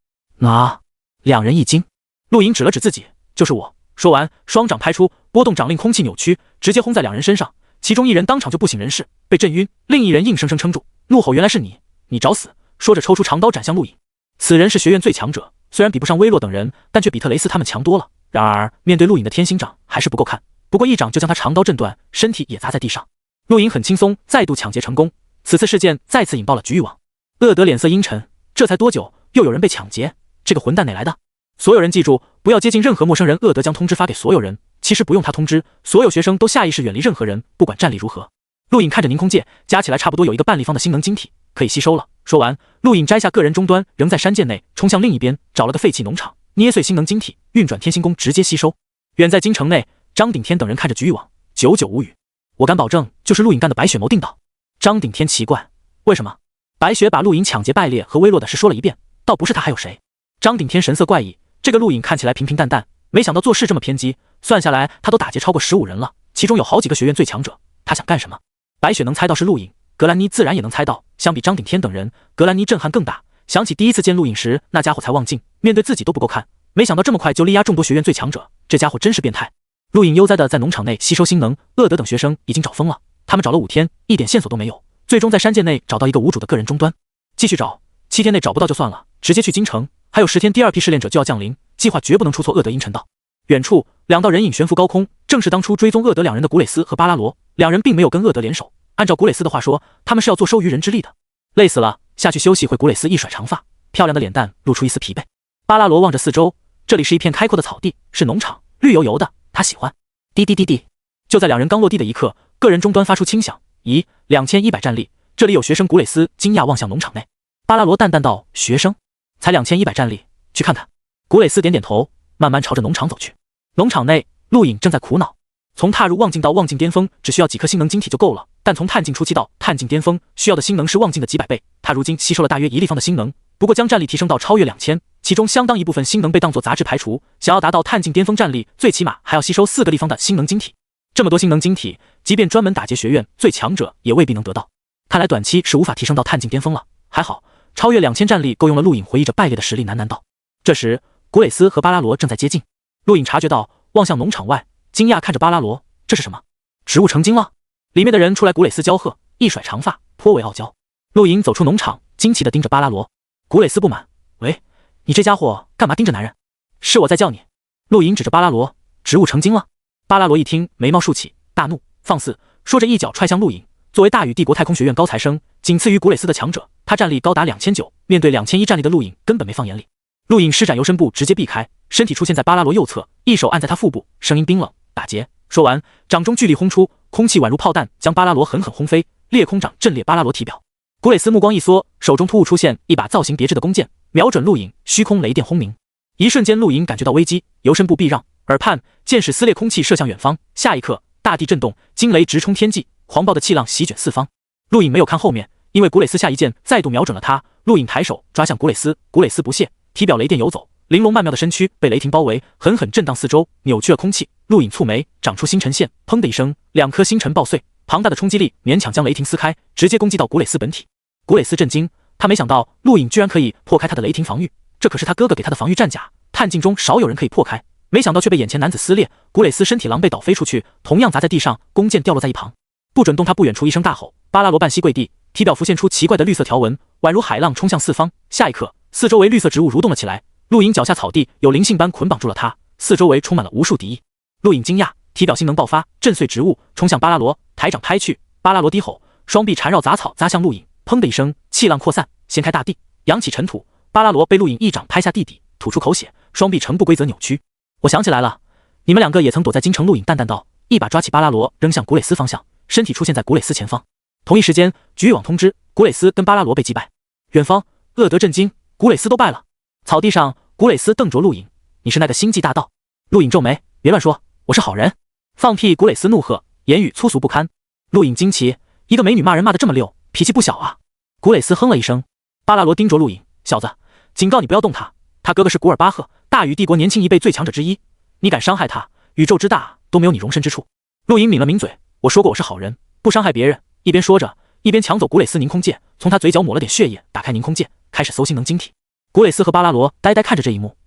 啊！2人一惊。陆颖指了指自己，就是我。说完，双掌拍出，波动掌令空气扭曲，直接轰在2人身上。其中一人当场就不省人事，被震晕，另一人硬生生撑住，怒吼，原来是你你找死！说着抽出长刀斩向陆颖。此人是学院最强者，虽然比不上威洛等人，但却比特雷斯他们强多了。然而面对陆颖的天星掌还是不够看，不过一掌就将他长刀震断，身体也砸在地上。陆颖很轻松，再度抢劫成功。此次事件再次引爆了局域网。厄德脸色阴沉，这才多久，又有人被抢劫？这个混蛋哪来的？所有人记住，不要接近任何陌生人。厄德将通知发给所有人，其实不用他通知，所有学生都下意识远离任何人，不管战力如何。陆颖看着凝空界，加起来差不多有一个半立方的星能晶体，可以吸收了。说完，陆颖摘下个人终端，仍在山涧内，冲向另一边，找了个废弃农场，捏碎星能晶体，运转天星宫直接吸收。远在京城内，张顶天等人看着局域网，久久无语。我敢保证，就是陆颖干的。白雪谋定道。张顶天奇怪，为什么？白雪把陆颖抢劫败劣和微弱的事说了一遍，倒不是他还有谁？张顶天神色怪异，这个陆颖看起来平平淡淡，没想到做事这么偏激，算下来他都打劫超过15人了，其中有好几个学院最强者，他想干什么？白雪能猜到是陆颖，格兰妮自然也能猜到，相比张顶天等人，格兰妮震撼更大。想起第一次见陆颖时，那家伙才望境，面对自己都不够看，没想到这么快就力压众多学院最强者，这家伙真是变态。陆颖悠哉的在农场内吸收星能，厄德等学生已经找疯了，他们找了5天，一点线索都没有，最终在山涧内找到一个无主的个人终端。继续找，7天内找不到就算了，直接去京城，还有10天第2批试炼者就要降临，计划绝不能出错。厄德阴沉道。远处2道人影悬浮高空，正是当初追踪厄德2人的古蕾斯和巴拉罗，两人并没有跟厄德联手，按照古蕾斯的话说，他们是要做收渔人之利的。累死了，下去休息会。古蕾斯一甩长发，漂亮的脸蛋露出一丝疲惫。巴拉罗望着四周，这里是一片开阔的草地，是农场，绿油油的，他喜欢。滴滴滴滴，就在2人刚落地的一刻，个人终端发出轻响。咦，2100战力，这里有学生。古蕾斯惊讶望向农场内。巴拉罗淡淡道：学生？才2100战力，去看看。古蕾斯点点头，慢慢朝着农场走去。农场内，陆颖正在苦恼，从踏入望境到望境巅峰只需要几颗星能晶体就够了，但从探境初期到探境巅峰需要的星能是望境的几百倍。他如今吸收了大约1立方的星能，不过将战力提升到超越2000，其中相当一部分星能被当作杂质排除。想要达到探境巅峰战力，最起码还要吸收4个立方的星能晶体。这么多星能晶体，即便专门打劫学院最强者也未必能得到。看来短期是无法提升到探境巅峰了。还好，超越2000战力够用了。陆颖回忆着败劣的实力，喃喃道。这时，古蕾斯和巴拉罗正在接近。陆颖察觉到，望向农场外，惊讶看着巴拉罗，这是什么？植物成精了？里面的人出来。古蕾斯骄喝，一甩长发，颇为傲娇。陆颖走出农场，惊奇地盯着巴拉罗。古蕾斯不满，喂，你这家伙干嘛盯着男人？是我在叫你。陆颖指着巴拉罗，植物成精了。巴拉罗一听，眉毛竖起，大怒，放肆！说着一脚踹向陆颖。作为大禹帝国太空学院高材生，仅次于古蕾斯的强者，他战力高达2900，面对2100战力的陆颖，根本没放眼里。陆颖施展游身步，直接避开，身体出现在巴拉罗右侧，一手按在他腹部，声音冰冷，打劫。说完，掌中巨力轰出，空气宛如炮弹，将巴拉罗狠狠轰飞，裂空掌震裂巴拉罗体表。古蕾斯目光一缩，手中突兀出现一把造型别致的弓箭，瞄准陆颖，虚空雷电轰鸣。一瞬间，陆颖感觉到危机，游身步避让，耳畔箭矢撕裂空气，射向远方。下一刻，大地震动，惊雷直冲天际，狂暴的气浪席卷四方。陆颖没有看后面，因为古蕾斯下一箭再度瞄准了他。陆颖抬手抓向古蕾斯，古蕾斯不屑，体表雷电游走，玲珑曼妙的身躯被雷霆包围，狠狠震荡四周，扭曲了空气。陆颖蹙眉，长出星辰线，砰的一声，2颗星辰爆碎，庞大的冲击力勉强将雷霆撕开，直接攻击到古蕾斯本体。古蕾斯震惊，他没想到陆颖居然可以破开他的雷霆防御，这可是他哥哥给他的防御战甲，探境中少有人可以破开，没想到却被眼前男子撕裂。古蕾斯身体狼狈倒飞出去，同样砸在地上，弓箭掉落在一旁。不准动他！不远处一声大吼，巴拉罗半膝跪地，体表浮现出奇怪的绿色条纹，宛如海浪冲向四方。下一刻，四周围绿色植物蠕动了起来，陆颖脚下草地有灵性般捆绑住了他，四周围充满了无数敌意。陆颖惊讶，体表性能爆发，震碎植物，冲向巴拉罗，抬掌拍去。巴拉罗低吼，双臂缠绕杂草砸向陆颖，砰的一声，气浪扩散，掀开大地，扬起尘土。巴拉罗被陆颖一掌拍下地底，吐出口血，双臂呈不规则扭曲。我想起来了，你们2个也曾躲在京城。陆颖淡淡道，一把抓起巴拉罗扔向古蕾斯方向，身体出现在古蕾斯前方。同一时间，局域网通知，古蕾斯跟巴拉罗被击败。远方，厄德震惊，古蕾斯都败了。草地上，古蕾斯瞪着陆颖，你是那个星际大盗？陆颖皱眉，别乱说，我是好人。放屁！古蕾斯怒喝，言语粗俗不堪。陆颖惊奇，一个美女骂人骂得这么溜，脾气不小啊。古蕾斯哼了一声。巴拉罗盯着陆颖，小子，警告你不要动他，他哥哥是古尔巴赫，大禹帝国年轻一辈最强者之一，你敢伤害他，宇宙之大都没有你容身之处。陆颖抿了抿嘴，我说过我是好人，不伤害别人。一边说着，一边抢走古蕾斯凝空剑，从他嘴角抹了点血液，打开凝空剑，开始搜星能晶体。古蕾斯和巴拉罗呆呆看着这一幕，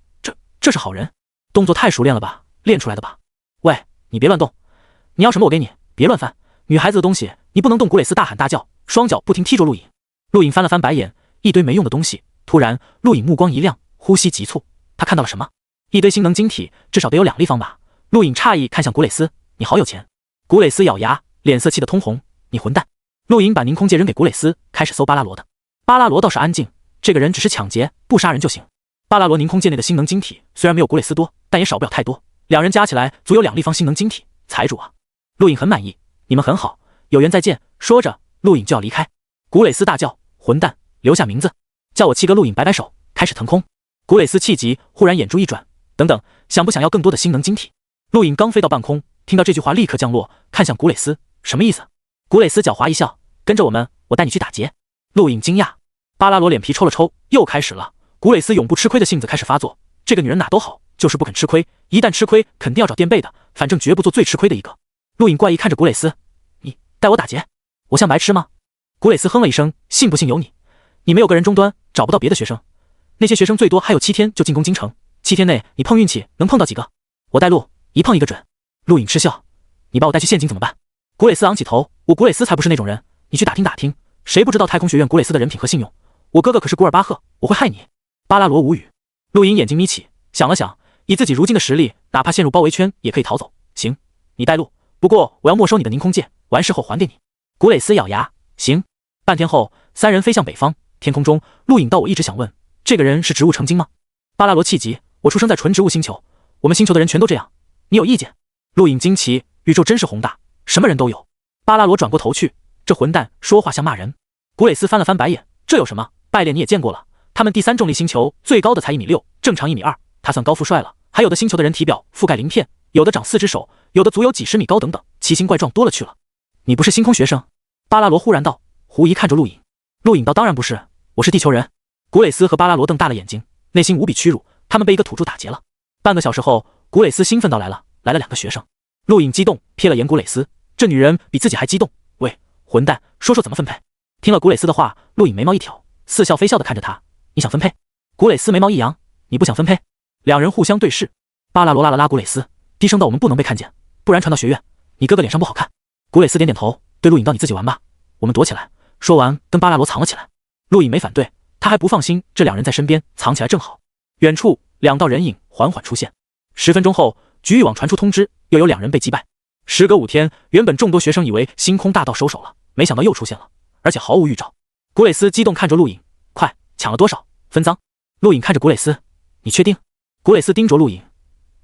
这是好人，动作太熟练了吧，练出来的吧？喂，你别乱动，你要什么我给你，别乱翻，女孩子的东西你不能动。古蕾斯大喊大叫，双脚不停踢着陆颖。陆颖翻了翻白眼，一堆没用的东西。突然，陆颖目光一亮，呼吸急促。他看到了什么？一堆星能晶体，至少得有2立方吧。陆颖诧异看向古蕾丝：“你好有钱。”古蕾丝咬牙，脸色气得通红：“你混蛋！”陆颖把凝空戒扔给古蕾丝，开始搜巴拉罗的。巴拉罗倒是安静，这个人只是抢劫，不杀人就行。巴拉罗凝空戒内的星能晶体虽然没有古蕾丝多，但也少不了太多，两人加起来足有2立方星能晶体。财主啊！陆颖很满意，你们很好，有缘再见。说着，陆颖就要离开。古蕾丝大叫：“混蛋，留下名字！叫我七哥！”陆颖摆摆手，开始腾空。古蕾丝气急，忽然眼珠一转：“等等，想不想要更多的星能晶体？”陆颖刚飞到半空，听到这句话立刻降落，看向古蕾丝：“什么意思？”古蕾丝狡猾一笑：“跟着我们，我带你去打劫。”陆颖惊讶，巴拉罗脸皮抽了抽，又开始了。古蕾丝永不吃亏的性子开始发作，这个女人哪都好，就是不肯吃亏，一旦吃亏肯定要找垫背的，反正绝不做最吃亏的一个。陆颖怪异看着古蕾丝：“你带我打劫？我像白痴吗？”古蕾丝哼了一声：“信不信由你。你没有个人终端，找不到别的学生，那些学生最多还有7天就进攻京城，7天内你碰运气能碰到几个？我带路，一碰一个准。”陆颖嗤笑：“你把我带去陷阱怎么办？”古蕾丝昂起头：“我古蕾丝才不是那种人，你去打听打听，谁不知道太空学院古蕾丝的人品和信用？我哥哥可是古尔巴赫，我会害你。”巴拉罗无语。陆颖眼睛眯起，想了想，以自己如今的实力，哪怕陷入包围圈也可以逃走。行，你带路，不过我要没收你的凝空戒，完事后还给你。古蕾丝咬牙：“行。”半天后，3人飞向北方，天空中，陆颖道：“我一直想问，这个人是植物成精吗？”巴拉罗气急：“我出生在纯植物星球，我们星球的人全都这样，你有意见？”陆颖惊奇：“宇宙真是宏大，什么人都有。”巴拉罗转过头去：“这混蛋说话像骂人。”古蕾丝翻了翻白眼：“这有什么？败类你也见过了，他们第3重力星球最高的才1.6米，正常1.2米，他算高富帅了。还有的星球的人体表覆盖鳞片，有的长4只手，有的足有几10米高，等等，奇形怪状多了去了。你不是星空学生？”巴拉罗忽然道，狐疑看着陆颖。陆颖道：“当然不是，我是地球人。”古蕾丝和巴拉罗瞪大了眼睛，内心无比屈辱，他们被一个土著打劫了。半个小时后，古蕾丝兴奋到来了2个学生。陆颖激动，瞥了眼古蕾丝，这女人比自己还激动。喂，混蛋，说说怎么分配？听了古蕾丝的话，陆颖眉毛一挑，似笑非笑的看着他：“你想分配？”古蕾丝眉毛一扬：“你不想分配？”两人互相对视。巴拉罗拉了拉古蕾丝，低声道：“我们不能被看见，不然传到学院，你哥哥脸上不好看。”古蕾丝点点头，对陆颖道：“你自己玩吧，我们躲起来。”说完，跟巴拉罗藏了起来。陆颖没反对，他还不放心这两人在身边，藏起来正好。远处2道人影缓缓出现。10分钟后，局域网传出通知，又有2人被击败。时隔5天，原本众多学生以为星空大道收手了，没想到又出现了，而且毫无预兆。古蕾丝激动看着陆颖：“快，抢了多少？分赃。”陆颖看着古蕾丝：“你确定？”古蕾丝盯着陆颖：“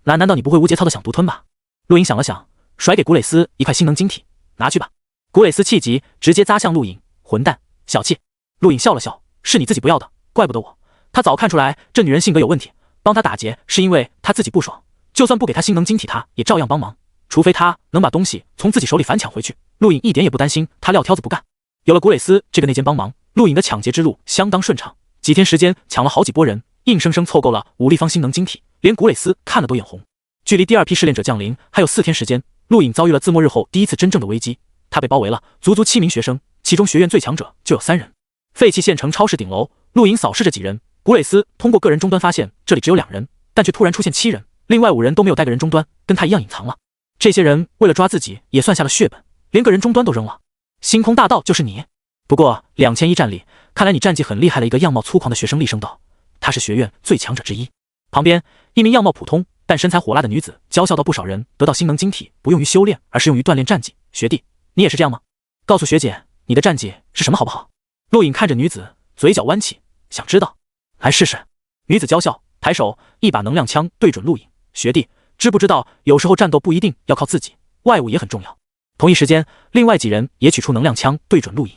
难道你不会无节操的想独吞吧？”陆颖想了想，甩给古蕾丝一块星能晶体：“拿去吧。”古蕾丝气急，直接砸向陆颖：“混蛋，小气！”陆颖笑了笑：“是你自己不要的，怪不得我。他早看出来这女人性格有问题，帮他打劫是因为他自己不爽，就算不给他星能晶体，他也照样帮忙，除非他能把东西从自己手里反抢回去。”陆颖一点也不担心他撂挑子不干。有了古蕾丝这个内奸帮忙，陆颖的抢劫之路相当顺畅，几天时间抢了好几波人，硬生生凑够了5立方星能晶体，连古蕾丝看了都眼红。距离第2批试炼者降临还有4天时间，陆颖遭遇了自末日后第一次真正的危机。他被包围了，足足7名学生，其中学院最强者就有3人。废弃县城超市顶楼，陆颖扫视着几人。古蕾丝通过个人终端发现这里只有2人，但却突然出现7人，另外5人都没有带个人终端，跟他一样隐藏了。这些人为了抓自己也算下了血本，连个人终端都扔了。星空大道就是你。不过2001战力，看来你战绩很厉害了。一个样貌粗犷的学生厉声道，他是学院最强者之一。旁边一名样貌普通但身材火辣的女子娇笑道：“不少人得到星能晶体不用于修炼，而是用于锻炼战绩。学弟，你也是这样吗？告诉学姐，你的战绩是什么好不好？”陆颖看着女子，嘴角弯起，想知道。来试试。女子娇笑，抬手一把能量枪对准陆颖：“学弟，知不知道有时候战斗不一定要靠自己，外物也很重要。”同一时间，另外几人也取出能量枪对准陆颖。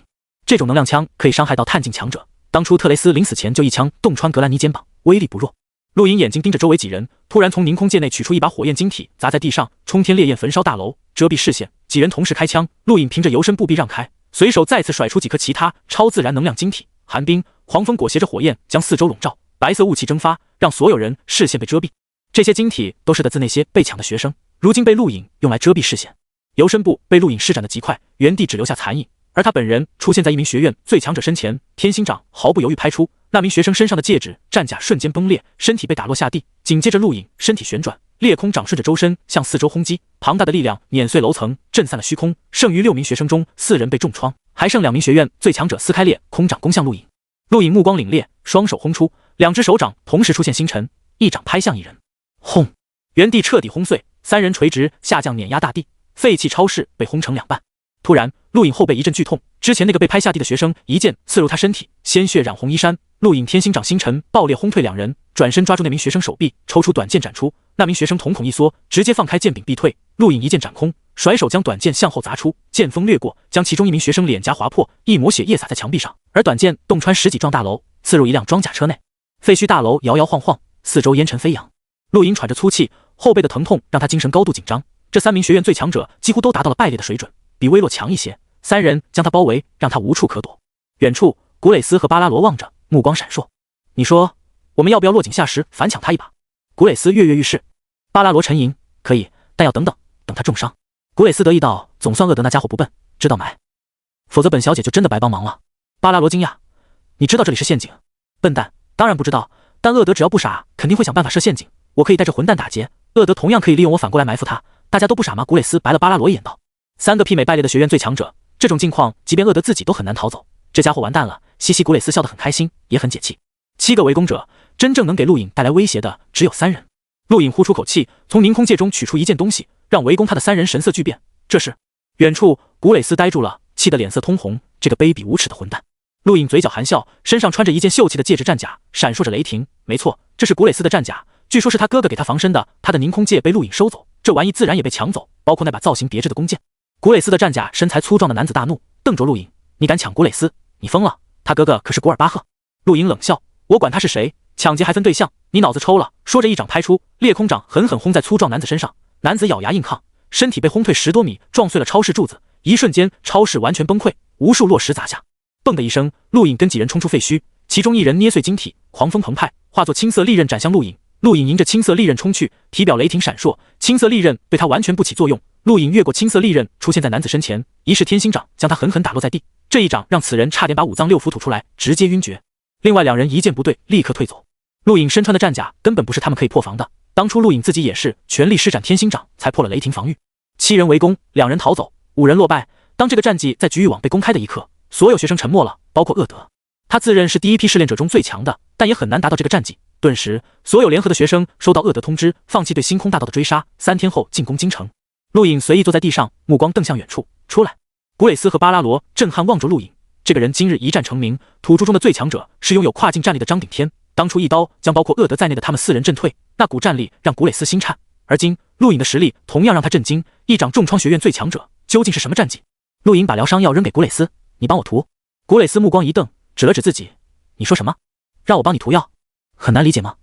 这种能量枪可以伤害到探境强者，当初特雷斯临死前就一枪洞穿格兰妮肩膀，威力不弱。陆颖眼睛盯着周围几人，突然从凝空界内取出一把火焰晶体砸在地上，冲天烈焰焚烧大楼，遮蔽视线。几人同时开枪，陆颖凭着游身步臂让开，随手再次甩出几颗其他超自然能量晶体。寒冰、狂风裹挟着火焰将四周笼罩，白色雾气蒸发，让所有人视线被遮蔽。这些晶体都是来自那些被抢的学生，如今被陆颖用来遮蔽视线。游身步被陆颖施展的极快，原地只留下残影，而他本人出现在一名学院最强者身前，天心掌毫不犹豫拍出，那名学生身上的戒指战甲瞬间崩裂，身体被打落下地。紧接着陆颖身体旋转，裂空掌顺着周身向四周轰击，庞大的力量碾碎楼层，震散了虚空。剩余6名学生中4人被重创，还剩2名学院最强者撕开裂空掌攻向陆颖。陆颖目光凛冽，双手轰出，两只手掌同时出现星辰，一掌拍向一人，轰！原地彻底轰碎，三人垂直下降，碾压大地，废弃超市被轰成两半。突然，陆颖后背一阵剧痛，之前那个被拍下地的学生一剑刺入他身体，鲜血染红衣衫。陆颖天星掌星辰爆裂轰退两人，转身抓住那名学生手臂，抽出短剑斩出。那名学生瞳孔一缩，直接放开剑柄避退。陆颖一剑斩空，甩手将短剑向后砸出，剑锋掠过，将其中一名学生脸颊划破，一抹血液洒在墙壁上，而短剑洞穿10几幢大楼，刺入一辆装甲车内。废墟大楼摇摇晃晃，四周烟尘飞扬。陆颖喘着粗气，后背的疼痛让他精神高度紧张。这3名学院最强者几乎都达到了败裂的水准，比薇洛强一些。3人将他包围，让他无处可躲。远处，古蕾斯和巴拉罗望着，目光闪烁。你说，我们要不要落井下石，反抢他一把？古蕾斯跃跃欲试。巴拉罗沉吟，可以，但要等他重伤。古蕾斯得意道，总算厄德那家伙不笨，知道埋，否则本小姐就真的白帮忙了。巴拉罗惊讶，你知道这里是陷阱？笨蛋，当然不知道，但厄德只要不傻，肯定会想办法设陷阱。我可以带着混蛋打劫，厄德同样可以利用我反过来埋伏他。大家都不傻吗？古蕾斯白了巴拉罗一眼道，3个媲美败裂的学院最强者，这种境况，即便厄德自己都很难逃走。这家伙完蛋了。西西古蕾斯笑得很开心，也很解气。7个围攻者，真正能给陆颖带来威胁的只有3人。陆颖呼出口气，从凝空界中取出一件东西，让围攻他的3人神色巨变。这是远处，古蕾斯呆住了，气得脸色通红。这个卑鄙无耻的混蛋！陆颖嘴角含笑，身上穿着一件秀气的戒指战甲，闪烁着雷霆。没错，这是古蕾斯的战甲，据说是他哥哥给他防身的。他的凝空界被陆颖收走，这玩意自然也被抢走，包括那把造型别致的弓箭。古蕾斯的战甲身材粗壮的男子大怒，瞪着陆颖：“你敢抢古蕾斯？你疯了！他哥哥可是古尔巴赫。”陆颖冷笑：“我管他是谁，抢劫还分对象，你脑子抽了！”说着一掌拍出，裂空掌狠狠轰在粗壮男子身上，男子咬牙硬抗，身体被轰退10多米，撞碎了超市柱子。一瞬间，超市完全崩溃，无数落石砸下。蹦的一声，陆颖跟几人冲出废墟，其中一人捏碎晶体，狂风澎湃，化作青色利刃斩向陆颖。陆颖迎着青色利刃冲去，体表雷霆闪烁，青色利刃对他完全不起作用。陆颖越过青色利刃，出现在男子身前，一式天星掌将他狠狠打落在地。这一掌让此人差点把5脏6腑吐出来，直接晕厥。另外2人一见不对，立刻退走。陆颖身穿的战甲根本不是他们可以破防的，当初陆颖自己也是全力施展天星掌才破了雷霆防御。7人围攻，2人逃走，5人落败。当这个战绩在局域网被公开的一刻，所有学生沉默了，包括厄德。他自认是第一批试炼者中最强的，但也很难达到这个战绩。顿时，所有联合的学生收到厄德通知，放弃对星空大道的追杀，3天后进攻京城。陆颖随意坐在地上，目光瞪向远处，出来。古蕾斯和巴拉罗震撼望着陆颖，这个人今日一战成名，土著中的最强者，是拥有跨境战力的张顶天。当初一刀将包括厄德在内的他们4人震退，那股战力让古蕾斯心颤。而今陆颖的实力同样让他震惊，一掌重创学院最强者，究竟是什么战绩？陆颖把疗伤药扔给古蕾斯，你帮我涂。古蕾斯目光一瞪，指了指自己，你说什么？让我帮你涂药？很难理解吗？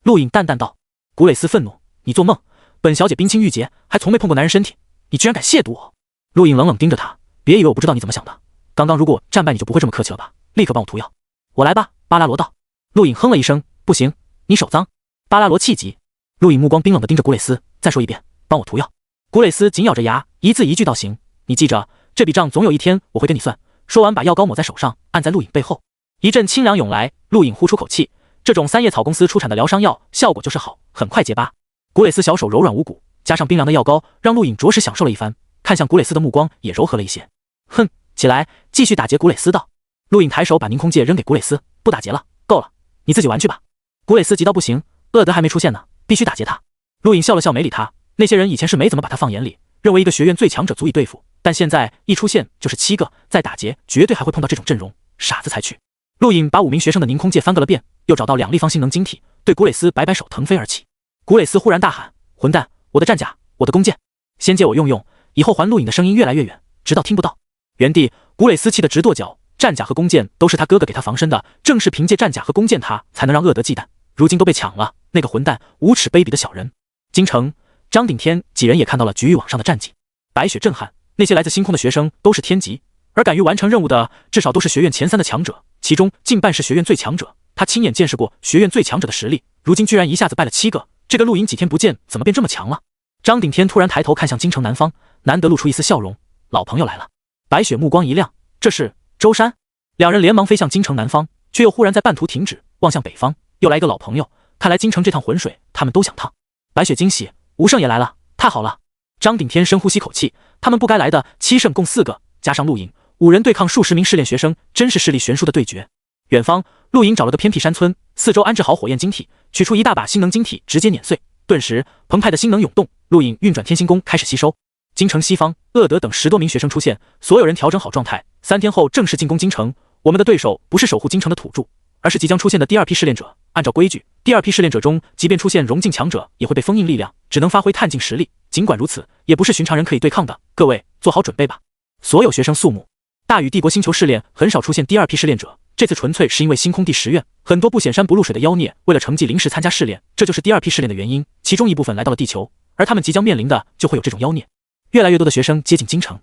陆颖淡淡道。古蕾斯愤怒，你做梦！本小姐冰清玉洁，还从没碰过男人身体，你居然敢亵渎我！陆颖冷冷盯着他，别以为我不知道你怎么想的。刚刚如果战败，你就不会这么客气了吧？立刻帮我涂药。我来吧，巴拉罗道。陆颖哼了一声，不行，你手脏。巴拉罗气急。陆颖目光冰冷地盯着古蕾斯，再说一遍，帮我涂药。古蕾斯紧咬着牙，一字一句道：行，你记着，这笔账总有一天我会跟你算。说完，把药膏抹在手上，按在陆颖背后。一阵清凉涌来，陆颖呼出口气。这种3叶草公司出产的疗伤药，效果就是好，很快结疤。古蕾斯小手柔软无骨，加上冰凉的药膏，让陆颖着实享受了一番。看向古蕾斯的目光也柔和了一些。哼，起来，继续打劫。古蕾斯道。陆颖抬手把凝空戒扔给古蕾斯，不打劫了，够了，你自己玩去吧。古蕾斯急到不行，厄德还没出现呢，必须打劫他。陆颖笑了笑，没理他。那些人以前是没怎么把他放眼里，认为一个学院最强者足以对付，但现在一出现就是7个，再打劫绝对还会碰到这种阵容，傻子才去。陆颖把5名学生的凝空戒翻个了遍，又找到2立方星能晶体，对古蕾斯摆摆手，腾飞而起。古蕾斯忽然大喊：混蛋，我的战甲，我的弓箭，先借我用用，以后还。陆颖的声音越来越远，直到听不到。原地，古蕾斯气得直跺脚，战甲和弓箭都是他哥哥给他防身的，正是凭借战甲和弓箭他才能让厄德忌惮，如今都被抢了，那个混蛋，无耻卑鄙的小人。京城，张顶天几人也看到了局域网上的战绩，白雪震撼，那些来自星空的学生都是天级，而敢于完成任务的至少都是学院前3的强者，其中近半是学院最强者。他亲眼见识过学院最强者的实力，如今居然一下子败了7个，这个陆颖几天不见，怎么变这么强了？张顶天突然抬头看向京城南方，难得露出一丝笑容，老朋友来了。白雪目光一亮，这是舟山。2人连忙飞向京城南方，却又忽然在半途停止，望向北方，又来一个老朋友，看来京城这趟浑水他们都想趟。白雪惊喜，吴胜也来了，太好了。张顶天深呼吸口气，他们不该来的7胜共4个，加上陆颖，5人对抗数十名试炼学生，真是势力悬殊的对决。远方，陆颖找了个偏僻山村，四周安置好火焰晶体，取出一大把星能晶体，直接碾碎。顿时，澎湃的星能涌动，陆颖运转天星功开始吸收。京城西方，厄德等10多名学生出现，所有人调整好状态，3天后正式进攻京城。我们的对手不是守护京城的土著，而是即将出现的第2批试炼者。按照规矩，第2批试炼者中，即便出现融境强者，也会被封印力量，只能发挥探境实力。尽管如此，也不是寻常人可以对抗的。各位做好准备吧。所有学生肃穆。大禹帝国星球试炼很少出现第2批试炼者，这次纯粹是因为星空第10院很多不显山不露水的妖孽为了成绩临时参加试炼，这就是第2批试炼的原因。其中一部分来到了地球，而他们即将面临的就会有这种妖孽。越来越多的学生接近京城。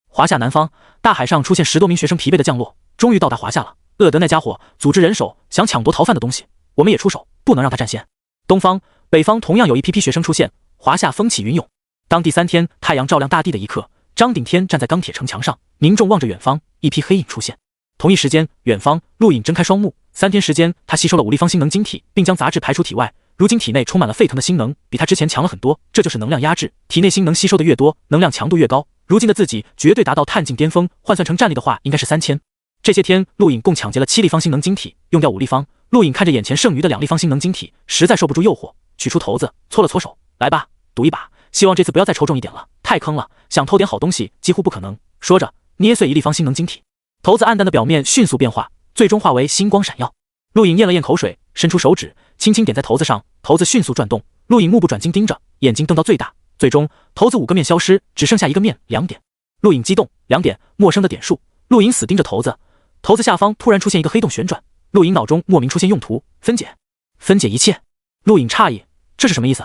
华夏南方，大海上出现10多名学生疲惫的降落，终于到达华夏了。厄德那家伙组织人手想抢夺逃犯的东西，我们也出手，不能让他占先。东方、北方同样有一批批学生出现，华夏风起云涌。当第3天太阳照亮大地的一刻，张顶天站在钢铁城墙上，凝重望着远方，一批黑影出现。同一时间，远方，陆颖睁开双目，3天时间，他吸收了5立方星能晶体，并将杂质排出体外。如今体内充满了沸腾的星能，比他之前强了很多，这就是能量压制。体内星能吸收的越多，能量强度越高。如今的自己绝对达到探境巅峰，换算成战力的话，应该是3000。这些天，陆颖共抢劫了7立方星能晶体，用掉5立方。陆颖看着眼前剩余的2立方星能晶体，实在受不住诱惑，取出骰子，搓了搓手，来吧，赌一把，希望这次不要再抽中一点了，太坑了，想偷点好东西几乎不可能。说着，捏碎1立方星能晶体，骰子暗淡的表面迅速变化，最终化为星光闪耀。陆颖咽了咽口水，伸出手指，轻轻点在骰子上，骰子迅速转动。陆颖目不转睛盯着，眼睛瞪到最大，最终骰子5个面消失，只剩下1个面2点。陆颖激动，2点，陌生的点数。陆颖死盯着骰子，骰子下方突然出现一个黑洞旋转，陆颖脑中莫名出现用途，分解，分解一切。陆颖诧异，这是什么意思？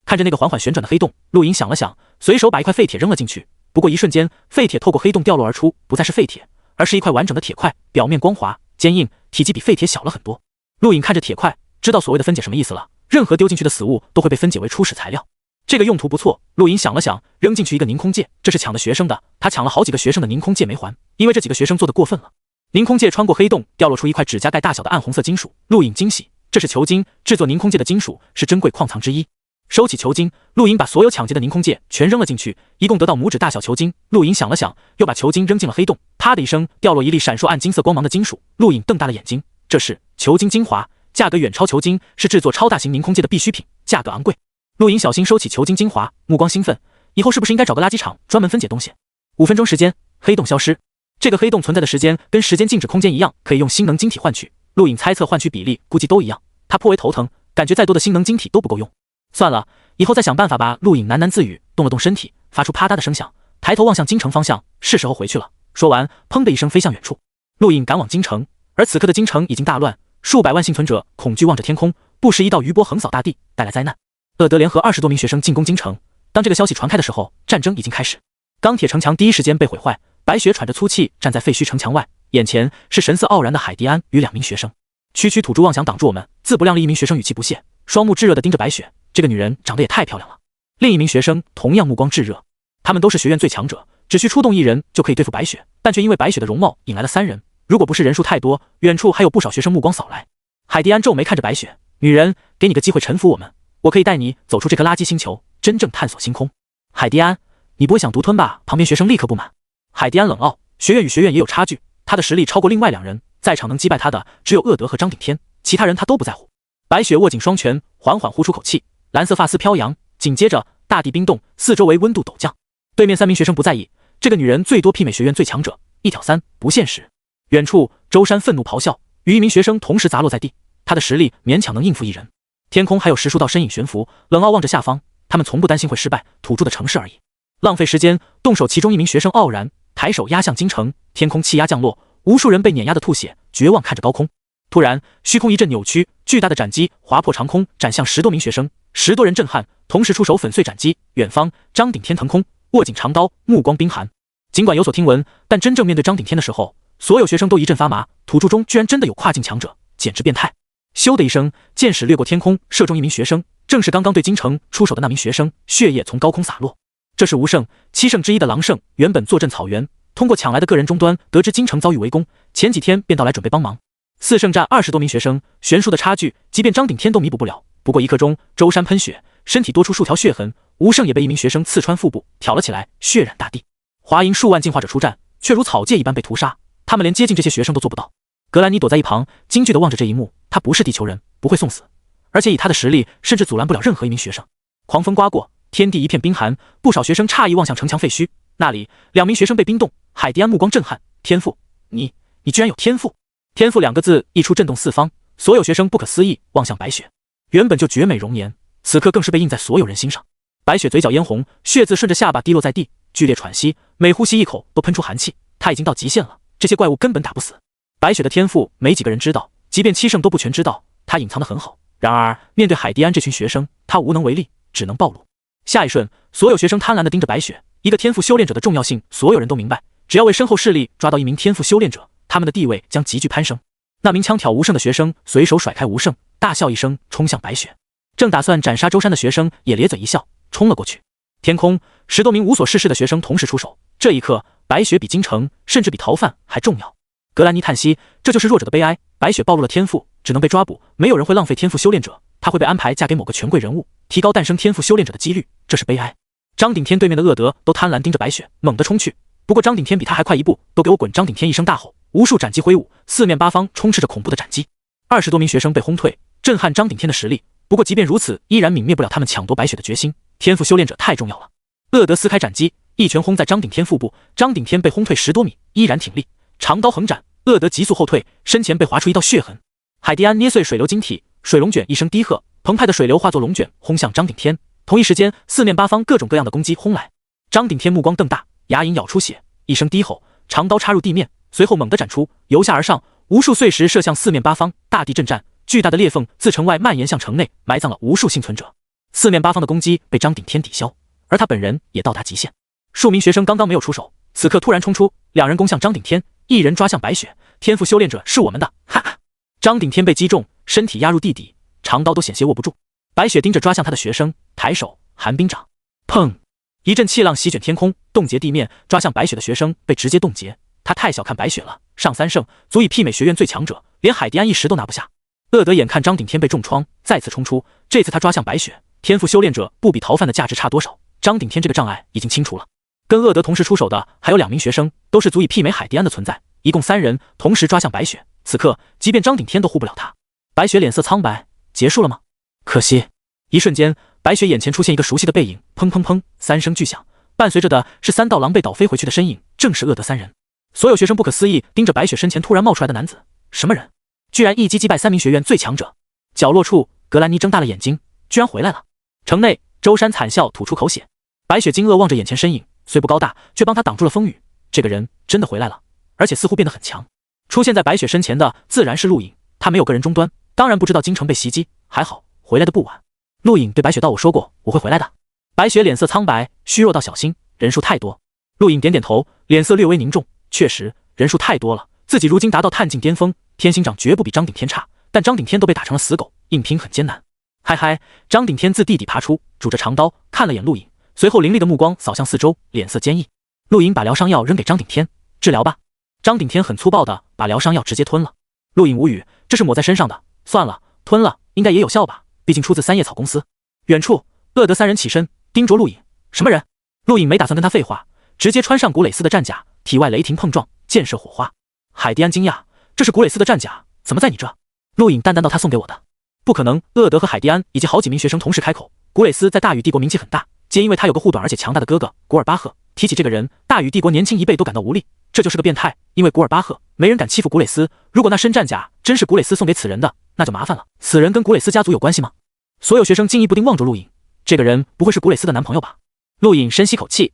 看着那个缓缓旋转的黑洞，陆颖想了想，随手把一块废铁扔了进去。不过一瞬间，废铁透过黑洞掉落而出，不再是废铁，而是一块完整的铁块，表面光滑坚硬，体积比废铁小了很多。陆颖看着铁块，知道所谓的分解什么意思了，任何丢进去的死物都会被分解为初始材料。这个用途不错，陆颖想了想，扔进去一个凝空戒，这是抢的学生的，他抢了好几个学生的凝空戒没还，因为这几个学生做的过分了。凝空戒穿过黑洞，掉落出一块指甲盖大小的暗红色金属，陆颖惊喜，这是球晶，制作凝空戒的金属是珍贵矿藏之一。收起球晶，陆颖把所有抢劫的凝空戒全扔了进去，一共得到拇指大小球晶。陆颖想了想，又把球晶扔进了黑洞，啪的一声，掉落一粒闪烁暗金色光芒的金属。陆颖瞪大了眼睛，这是球晶精华，价格远超球晶，是制作超大型凝空戒的必需品，价格昂贵。陆颖小心收起球晶精华，目光兴奋，以后是不是应该找个垃圾场专门分解东西？5分钟时间，黑洞消失。这个黑洞存在的时间跟时间静止空间一样，可以用星能晶体换取。陆颖猜测换取比例估计都一样，他颇为头疼，感觉再多的星能晶体都不够用。算了，以后再想办法吧。陆颖喃喃自语，动了动身体，发出啪嗒的声响，抬头望向京城方向，是时候回去了。说完，砰的一声飞向远处。陆颖赶往京城，而此刻的京城已经大乱，数百万幸存者恐惧望着天空，不时一道余波横扫大地，带来灾难。厄德联合20多名学生进攻京城。当这个消息传开的时候，战争已经开始。钢铁城墙第一时间被毁坏，白雪喘着粗气站在废墟城墙外，眼前是神色傲然的海迪安与2名学生。区区土著妄想挡住我们，自不量力！一名学生语气不屑，双目炙热地盯着白雪，这个女人长得也太漂亮了。另一名学生同样目光炙热，他们都是学院最强者，只需出动1人就可以对付白雪，但却因为白雪的容貌引来了3人。如果不是人数太多，远处还有不少学生目光扫来。海迪安皱眉看着白雪，女人，给你个机会臣服我们，我可以带你走出这颗垃圾星球，真正探索星空。海迪安，你不会想独吞吧？旁边学生立刻不满。海迪安冷傲，学院与学院也有差距，他的实力超过另外2人，在场能击败他的只有厄德和张顶天，其他人他都不在乎。白雪握紧双拳，缓缓呼出口气，蓝色发丝飘扬，紧接着大地冰冻，四周围温度陡降。对面3名学生不在意，这个女人最多媲美学院最强者，1挑3，不现实。远处周山愤怒咆哮，与1名学生同时砸落在地，他的实力勉强能应付1人。天空还有10数道身影悬浮，冷傲望着下方，他们从不担心会失败，土著的城市而已。浪费时间，动手！其中1名学生傲然抬手压向京城，天空气压降落，无数人被碾压的吐血，绝望看着高空。突然，虚空一阵扭曲，巨大的斩击划破长空，斩向10多名学生，10多人震撼，同时出手粉碎斩击。远方，张顶天腾空，握紧长刀，目光冰寒。尽管有所听闻，但真正面对张顶天的时候，所有学生都一阵发麻。土著中居然真的有跨境强者，简直变态！咻的一声，箭矢掠过天空，射中1名学生，正是刚刚对京城出手的那名学生，血液从高空洒落。这是吴胜，7胜之一的狼胜，原本坐镇草原，通过抢来的个人终端得知京城遭遇围攻，前几天便到来准备帮忙。4胜战20多名学生，悬殊的差距，即便张顶天都弥补不了。不过一刻钟，周山喷血，身体多出数条血痕，吴胜也被1名学生刺穿腹部，挑了起来，血染大地。华营数万进化者出战，却如草芥一般被屠杀，他们连接近这些学生都做不到。格兰妮躲在一旁，惊惧地望着这一幕。他不是地球人，不会送死，而且以他的实力，甚至阻拦不了任何一名学生。狂风刮过，天地一片冰寒，不少学生诧异望向城墙废墟，那里2名学生被冰冻。海迪安目光震撼：天赋，你居然有天赋！天赋2个字一出，震动四方，所有学生不可思议望向白雪。原本就绝美容颜，此刻更是被印在所有人心上。白雪嘴角嫣红，血渍顺着下巴滴落在地，剧烈喘息，每呼吸一口都喷出寒气。他已经到极限了，这些怪物根本打不死。白雪的天赋没几个人知道，即便7圣都不全知道，他隐藏得很好。然而面对海迪安这群学生，他无能为力，只能暴露。下一瞬，所有学生贪婪地盯着白雪。一个天赋修炼者的重要性，所有人都明白。只要为身后势力抓到一名天赋修炼者，他们的地位将急剧攀升。那名枪挑无胜的学生随手甩开无胜，大笑一声，冲向白雪。正打算斩杀周山的学生也咧嘴一笑，冲了过去。天空10多名无所事事的学生同时出手。这一刻，白雪比京城，甚至比逃犯还重要。格兰妮叹息，这就是弱者的悲哀。白雪暴露了天赋，只能被抓捕。没有人会浪费天赋修炼者，她会被安排嫁给某个权贵人物，提高诞生天赋修炼者的几率，这是悲哀。张鼎天对面的鄂德都贪婪盯着白雪，猛地冲去。不过张鼎天比他还快一步，都给我滚！张鼎天一声大吼，无数斩击挥舞，四面八方充斥着恐怖的斩击。20多名学生被轰退，震撼张鼎天的实力。不过即便如此，依然泯灭不了他们抢夺白雪的决心。天赋修炼者太重要了。鄂德撕开斩击，一拳轰在张鼎天腹部，张鼎天被轰退10多米，依然挺立，长刀横斩。鄂德急速后退，身前被划出一道血痕。海迪安捏碎水流晶体，水龙卷一声低喝，澎湃的水流化作龙卷轰向张鼎天。同一时间，四面八方各种各样的攻击轰来。张鼎天目光瞪大，牙龈咬出血，一声低吼，长刀插入地面，随后猛地斩出，由下而上，无数碎石射向四面八方，大地震颤，巨大的裂缝自城外蔓延向城内，埋葬了无数幸存者。四面八方的攻击被张鼎天抵消，而他本人也到达极限。数名学生刚刚没有出手，此刻突然冲出，两人攻向张鼎天，一人抓向白雪。天赋修炼者是我们的，哈哈！张鼎天被击中，身体压入地底，长刀都险些握不住。白雪盯着抓向他的学生，抬手寒冰掌，砰！一阵气浪席卷天空，冻结地面，抓向白雪的学生被直接冻结。他太小看白雪了，上3圣足以媲美学院最强者，连海迪安一时都拿不下。鄂德眼看张鼎天被重创，再次冲出，这次他抓向白雪。天赋修炼者不比逃犯的价值差多少，张鼎天这个障碍已经清除了。跟鄂德同时出手的还有2名学生，都是足以媲美海迪安的存在，一共3人同时抓向白雪。此刻即便张鼎天都护不了他。白雪脸色苍白，结束了吗？可惜。一瞬间，白雪眼前出现一个熟悉的背影，砰砰砰，3声巨响，伴随着的是3道狼狈倒飞回去的身影，正是鄂德3人。所有学生不可思议盯着白雪身前突然冒出来的男子，什么人？居然一击击败3名学院最强者！角落处，格兰妮睁大了眼睛，居然回来了。城内，周山惨笑吐出口血。白雪惊愕望着眼前身影，虽不高大，却帮他挡住了风雨。这个人真的回来了，而且似乎变得很强。出现在白雪身前的自然是陆影，他没有个人终端，当然不知道京城被袭击，还好回来的不晚。陆影对白雪道：“我说过我会回来的。”白雪脸色苍白，虚弱到小心，人数太多。陆影点点头，脸色略微凝重，确实人数太多了，自己如今达到探境巅峰，天星掌绝不比张鼎天差，但张鼎天都被打成了死狗，硬拼很艰难。嗨嗨，张鼎天自地底爬出，拄着长刀看了眼陆影，随后凌厉的目光扫向四周，脸色坚毅。陆影把疗伤药扔给张鼎天，治疗吧。张鼎天很粗暴的把疗伤药直接吞了。陆影无语，这是抹在身上的，算了，吞了应该也有效吧，毕竟出自3叶草公司。远处，鄂德3人起身盯着陆影，什么人？陆影没打算跟他废话，直接穿上古蕾斯的战甲，体外雷霆碰撞，溅射火花。海迪安惊讶，这是古蕾斯的战甲，怎么在你这？陆影淡淡道：“他送给我的。”不可能！鄂德和海迪安以及好几名学生同时开口。古蕾斯在大禹帝国名气很大，皆因为他有个护短而且强大的哥哥古尔巴赫。提起这个人，大禹帝国年轻一辈都感到无力，这就是个变态。因为古尔巴赫，没人敢欺负古蕾斯。如果那身战甲真是古蕾斯送给此人的，那就麻烦了。此人跟古蕾斯家族有关系吗？所有学生惊疑不定望着陆影，这个人不会是古蕾斯的男朋友吧？陆影深吸口气，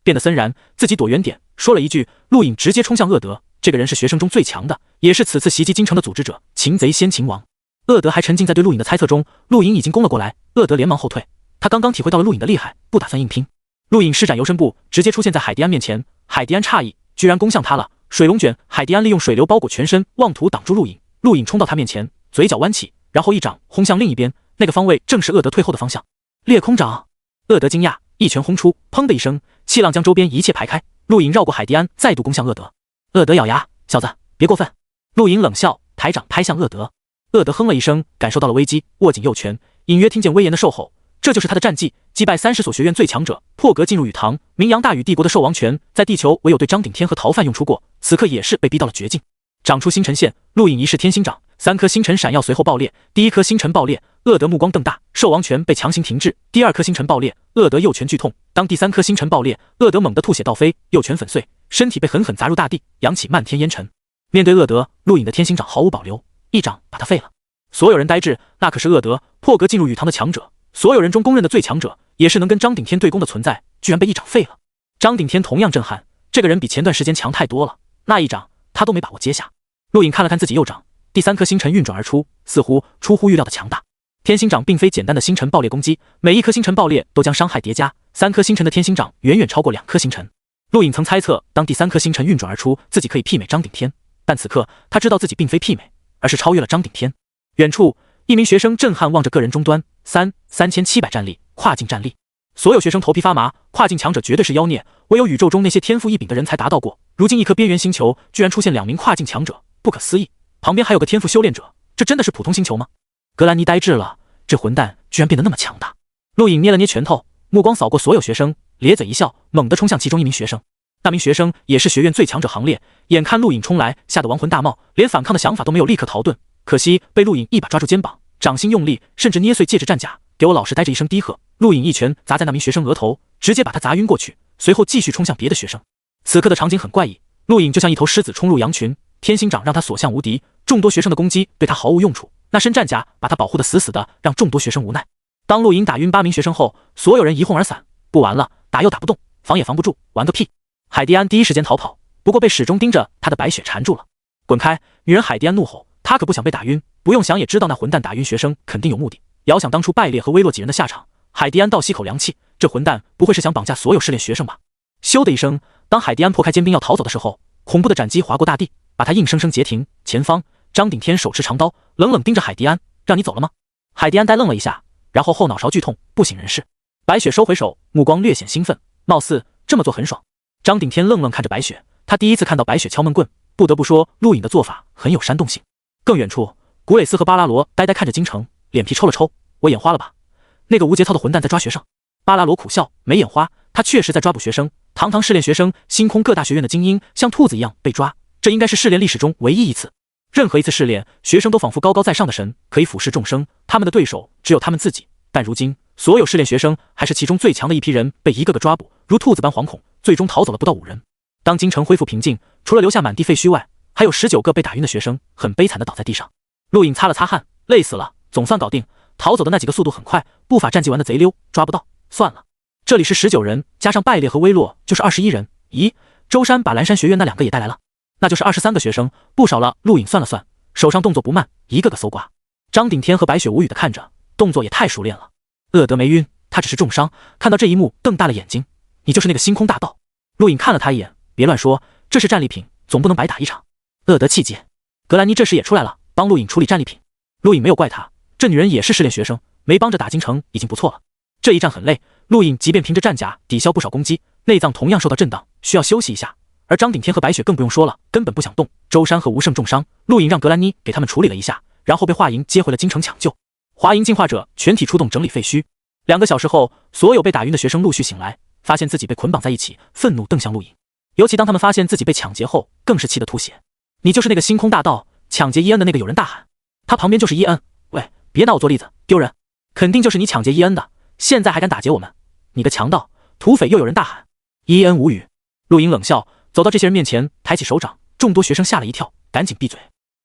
变得森然，自己躲远点，说了一句。陆影直接冲向鄂德，这个人是学生中最强的，也是此次袭击京城的组织者，擒贼先擒王。鄂德还沉浸在对陆影的猜测中，陆影已经攻了过来，鄂德连忙后退。他刚刚体会到了陆影的厉害，不打算硬拼。陆影施展游身步，直接出现在海迪安面前。海迪安诧异，居然攻向他了。水龙卷，海迪安利用水流包裹全身，妄图挡住陆影。陆影冲到他面前，嘴角弯起，然后一掌轰向另一边，那个方位正是鄂德退后的方向。裂空掌，鄂德惊讶，一拳轰出，砰的一声，气浪将周边一切排开。陆影绕过海迪安，再度攻向鄂德。鄂德咬牙，小子，别过分。陆影冷笑，抬掌拍向鄂德。鄂德哼了一声，感受到了危机，握紧右拳，隐约听见威严的兽吼。这就是他的战绩，击败30所学院最强者，破格进入禹堂，名扬大禹帝国的兽王拳，在地球唯有对张鼎天和逃犯用出过，此刻也是被逼到了绝境。长出星辰线，陆隐一式天星掌，3颗星辰闪耀，随后爆裂。第一颗星辰爆裂，厄德目光瞪大，兽王拳被强行停滞。第二颗星辰爆裂，厄德右拳剧痛。当第3颗星辰爆裂，厄德猛地吐血倒飞，右拳粉碎，身体被狠狠砸入大地，扬起漫天烟尘。面对厄德，陆隐的天星掌毫无保留，一掌把他废了。所有人呆滞，那可是厄德破格进入雨堂的强者，所有人中公认的最强者，也是能跟张顶天对攻的存在，居然被一掌废了。张顶天同样震撼，这个人比前段时间强太多了，那一掌他都没把握接下。陆隐看了看自己右掌，第3颗星辰运转而出，似乎出乎预料的强大。天星掌并非简单的星辰爆裂攻击，每一颗星辰爆裂都将伤害叠加，3颗星辰的天星掌远远超过2颗星辰。陆隐曾猜测，当第3颗星辰运转而出，自己可以媲美张顶天，但此刻他知道自己并非媲美，而是超越了张顶天。远处，一名学生震撼望着个人终端3700战力，跨境战力。所有学生头皮发麻，跨境强者绝对是妖孽，唯有宇宙中那些天赋异禀的人才达到过。如今一颗边缘星球居然出现2名跨境强者，不可思议。旁边还有个天赋修炼者，这真的是普通星球吗？格兰妮呆滞了，这混蛋居然变得那么强大。陆隐捏了捏拳头，目光扫过所有学生，咧嘴一笑，猛地冲向其中一名学生。那名学生也是学院最强者行列，眼看陆隐冲来，吓得亡魂大冒，连反抗的想法都没有，立刻逃遁。可惜被陆隐一把抓住肩膀，掌心用力，甚至捏碎戒指战甲，给我老实待着一声低喝。陆隐一拳砸在那名学生额头，直接把他砸晕过去，随后继续冲向别的学生。此刻的场景很怪异，陆隐就像一头狮子冲入羊群，天星掌让他所向无敌，众多学生的攻击对他毫无用处，那身战甲把他保护得死死的，让众多学生无奈。当陆隐打晕8名学生后，所有人一哄而散，不玩了，打又打不动，防也防不住，玩个屁！海迪安第一时间逃跑，不过被始终盯着他的白雪缠住了。滚开！女人海迪安怒吼，她可不想被打晕，不用想也知道那混蛋打晕学生肯定有目的。遥想当初拜烈和威洛几人的下场，海迪安倒吸口凉气，这混蛋不会是想绑架所有试炼学生吧？咻的一声，当海迪安破开坚冰要逃走的时候，恐怖的斩击划过大地，把他硬生生截停。前方，张顶天手持长刀，冷冷盯着海迪安，让你走了吗？海迪安呆愣了一下，然后后脑勺剧痛，不省人事。白雪收回手，目光略显兴奋，貌似这么做很爽。张顶天愣愣看着白雪，他第一次看到白雪敲闷棍，不得不说陆隐的做法很有煽动性。更远处，古蕾斯和巴拉罗呆呆看着京城，脸皮抽了抽，我眼花了吧？那个无节操的混蛋在抓学生。巴拉罗苦笑，没眼花，他确实在抓捕学生。堂堂试炼学生，星空各大学院的精英像兔子一样被抓，这应该是试炼历史中唯一一次。任何一次试炼，学生都仿佛高高在上的神，可以俯视众生，他们的对手只有他们自己。但如今，所有试炼学生还是其中最强的一批人，被一个个抓捕，如兔子般惶恐，最终逃走了不到5人。当京城恢复平静，除了留下满地废墟外，还有19个被打晕的学生，很悲惨的倒在地上。陆隐擦了擦汗，累死了，总算搞定。逃走的那几个速度很快，步伐战绩完的贼溜，抓不到，算了。这里是19人，加上拜烈和威洛就是21人。咦，舟山把蓝山学院那2个也带来了，那就是23个学生，不少了。陆隐算了算，手上动作不慢，一个个搜刮。张顶天和白雪无语的看着，动作也太熟练了。厄德没晕，他只是重伤，看到这一幕瞪大了眼睛。你就是那个星空大盗？陆隐看了他一眼，别乱说，这是战利品，总不能白打一场。厄德气结。格兰妮这时也出来了，帮陆隐处理战利品。陆隐没有怪他，这女人也是试炼学生，没帮着打京城已经不错了。这一战很累，陆隐即便凭着战甲抵消不少攻击，内脏同样受到震荡，需要休息一下。而张顶天和白雪更不用说了，根本不想动。舟山和吴胜重伤，陆隐让格兰妮给他们处理了一下，然后被华营接回了京城抢救。华营进化者全体出动整理废墟。2个小时后，所有被打晕的学生陆续醒来，发现自己被捆绑在一起，愤怒瞪向陆隐。尤其当他们发现自己被抢劫后，更是气得吐血。你就是那个星空大盗，抢劫伊恩的那个！有人大喊。他旁边就是伊恩，喂，别拿我做例子，丢人！肯定就是你抢劫伊恩的，现在还敢打劫我们，你个强盗土匪！又有人大喊。伊恩无语。陆隐冷笑，走到这些人面前，抬起手掌，众多学生吓了一跳，赶紧闭嘴。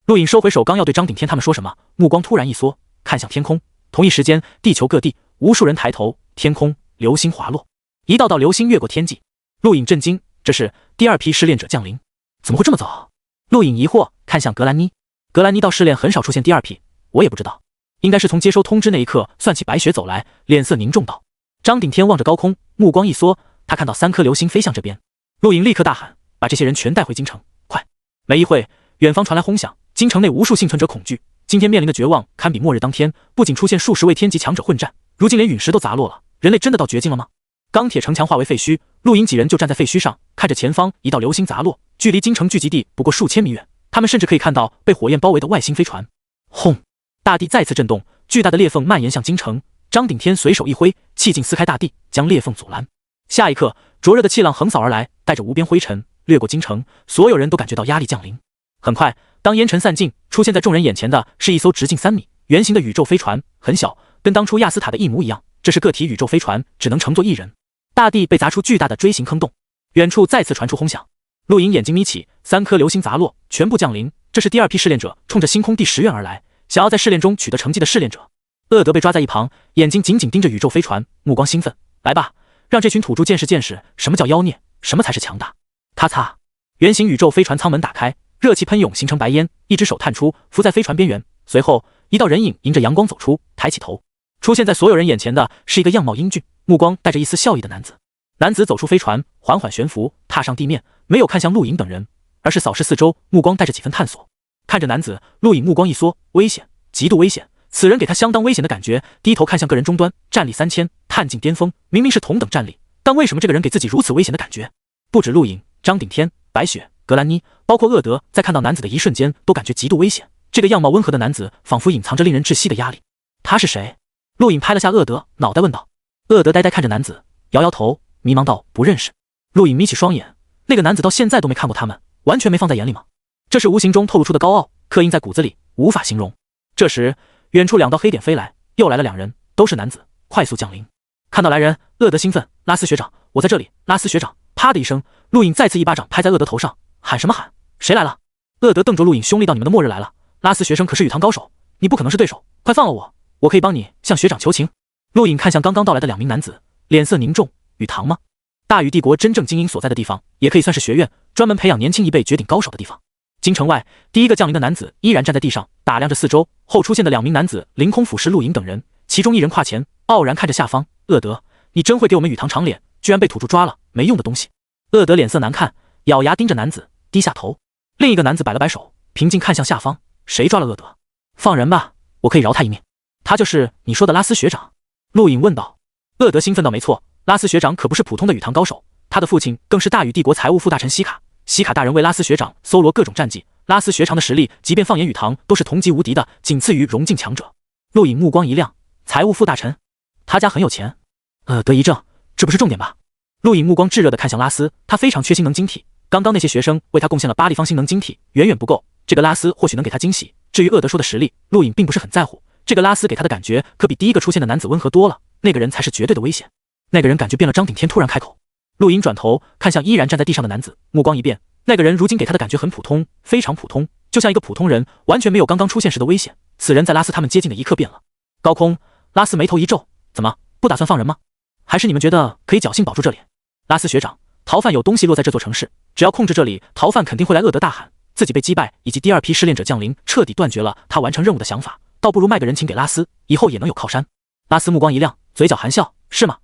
陆隐收回手，刚要对张顶天他们说什么，目光突然一缩，看向天空。同一时间，地球各地无数人抬头，天空流星滑落，一道道流星越过天际。陆隐震惊，这是第2批试炼者降临，怎么会这么早？陆隐疑惑看向格兰妮。格兰妮到试炼很少出现第2批，我也不知道，应该是从接收通知那一刻算起。白雪走来，脸色凝重道。张顶天望着高空，目光一缩，他看到3颗流星飞向这边。陆隐立刻大喊，把这些人全带回京城，快！没一会，远方传来轰响，京城内无数幸存者恐惧，今天面临的绝望堪比末日当天，不仅出现数十位天级强者混战，如今连陨石都砸落了，人类真的到绝境了吗？钢铁城墙化为废墟，陆隐几人就站在废墟上，看着前方一道流星砸落，距离京城聚集地不过数千米远，他们甚至可以看到被火焰包围的外星飞船。轰！大地再次震动，巨大的裂缝蔓延向京城。张顶天随手一挥，气劲撕开大地，将裂缝阻拦。下一刻，灼热的气浪横扫而来，带着无边灰尘掠过京城，所有人都感觉到压力降临。很快，当烟尘散尽，出现在众人眼前的是一艘直径3米、圆形的宇宙飞船，很小，跟当初亚斯塔的一模一样。这是个体宇宙飞船，只能乘坐1人。大地被砸出巨大的锥形坑洞，远处再次传出轰响。陆莹眼睛眯起，3颗流星砸落，全部降临。这是第2批试炼者冲着星空第10院而来，想要在试炼中取得成绩的试炼者。厄德被抓在一旁，眼睛紧紧盯着宇宙飞船，目光兴奋。来吧，让这群土著见识见识什么叫妖孽，什么才是强大。咔嚓，圆形宇宙飞船舱门打开，热气喷涌，形成白烟，一只手探出，浮在飞船边缘。随后，一道人影迎着阳光走出，抬起头。出现在所有人眼前的是一个样貌英俊、目光带着一丝笑意的男子。男子走出飞船，缓缓悬浮，踏上地面，没有看向陆莹等人，而是扫视四周，目光带着几分探索。看着男子，陆莹目光一缩，危险，极度危险。此人给他相当危险的感觉，低头看向个人终端，战力3000，探境巅峰，明明是同等战力，但为什么这个人给自己如此危险的感觉？不止陆莹、张鼎天、白雪、格兰妮，包括厄德，在看到男子的一瞬间都感觉极度危险。这个样貌温和的男子仿佛隐藏着令人窒息的压力。他是谁？陆颖拍了下厄德，脑袋问道。厄德呆呆看着男子，摇摇头，迷茫道：“不认识。”陆颖眯起双眼，那个男子到现在都没看过他们，完全没放在眼里吗？这是无形中透露出的高傲，刻印在骨子里，无法形容。这时，远处2道黑点飞来，又来了2人，都是男子，快速降临。看到来人，厄德兴奋：“拉斯学长，我在这里！”拉斯学长！啪的一声，陆颖再次一巴掌拍在厄德头上，喊什么喊？谁来了？厄德瞪着陆颖，凶厉道：“你们的末日来了！拉斯学生可是羽堂高手，你不可能是对手，快放了我！我可以帮你向学长求情。”陆颖看向刚刚到来的2名男子，脸色凝重。羽堂吗？大禹帝国真正精英所在的地方，也可以算是学院，专门培养年轻一辈绝顶高手的地方。京城外，第一个降临的男子依然站在地上，打量着四周。后出现的2名男子凌空俯视陆颖等人，其中一人跨前，傲然看着下方。厄德，你真会给我们羽堂长脸，居然被土著抓了，没用的东西。厄德脸色难看，咬牙盯着男子，低下头。另一个男子摆了摆手，平静看向下方。谁抓了厄德？放人吧，我可以饶他一命。他就是你说的拉斯学长？陆颖问道。厄德兴奋道：“没错，拉斯学长可不是普通的羽堂高手，他的父亲更是大禹帝国财务副大臣西卡。西卡大人为拉斯学长搜罗各种战绩，拉斯学长的实力，即便放眼羽堂，都是同级无敌的，仅次于荣境强者。”陆颖目光一亮，财务副大臣，他家很有钱。厄德一怔，这不是重点吧？陆颖目光炙热地看向拉斯，他非常缺星能晶体，刚刚那些学生为他贡献了8立方星能晶体，远远不够。这个拉斯或许能给他惊喜。至于厄德说的实力，陆颖并不是很在乎。这个拉斯给他的感觉可比第一个出现的男子温和多了，那个人才是绝对的危险。那个人感觉变了。张鼎天突然开口。陆颖转头看向依然站在地上的男子，目光一变，那个人如今给他的感觉很普通，非常普通，就像一个普通人，完全没有刚刚出现时的危险。此人在拉斯他们接近的一刻变了。高空，拉斯眉头一皱，怎么不打算放人吗？还是你们觉得可以侥幸保住这里？拉斯学长，逃犯有东西落在这座城市，只要控制这里，逃犯肯定会来。厄德大喊，自己被击败，以及第2批试炼者降临，彻底断绝了他完成任务的想法，倒不如卖个人情给拉斯，以后也能有靠山。拉斯目光一亮，嘴角含笑，是吗？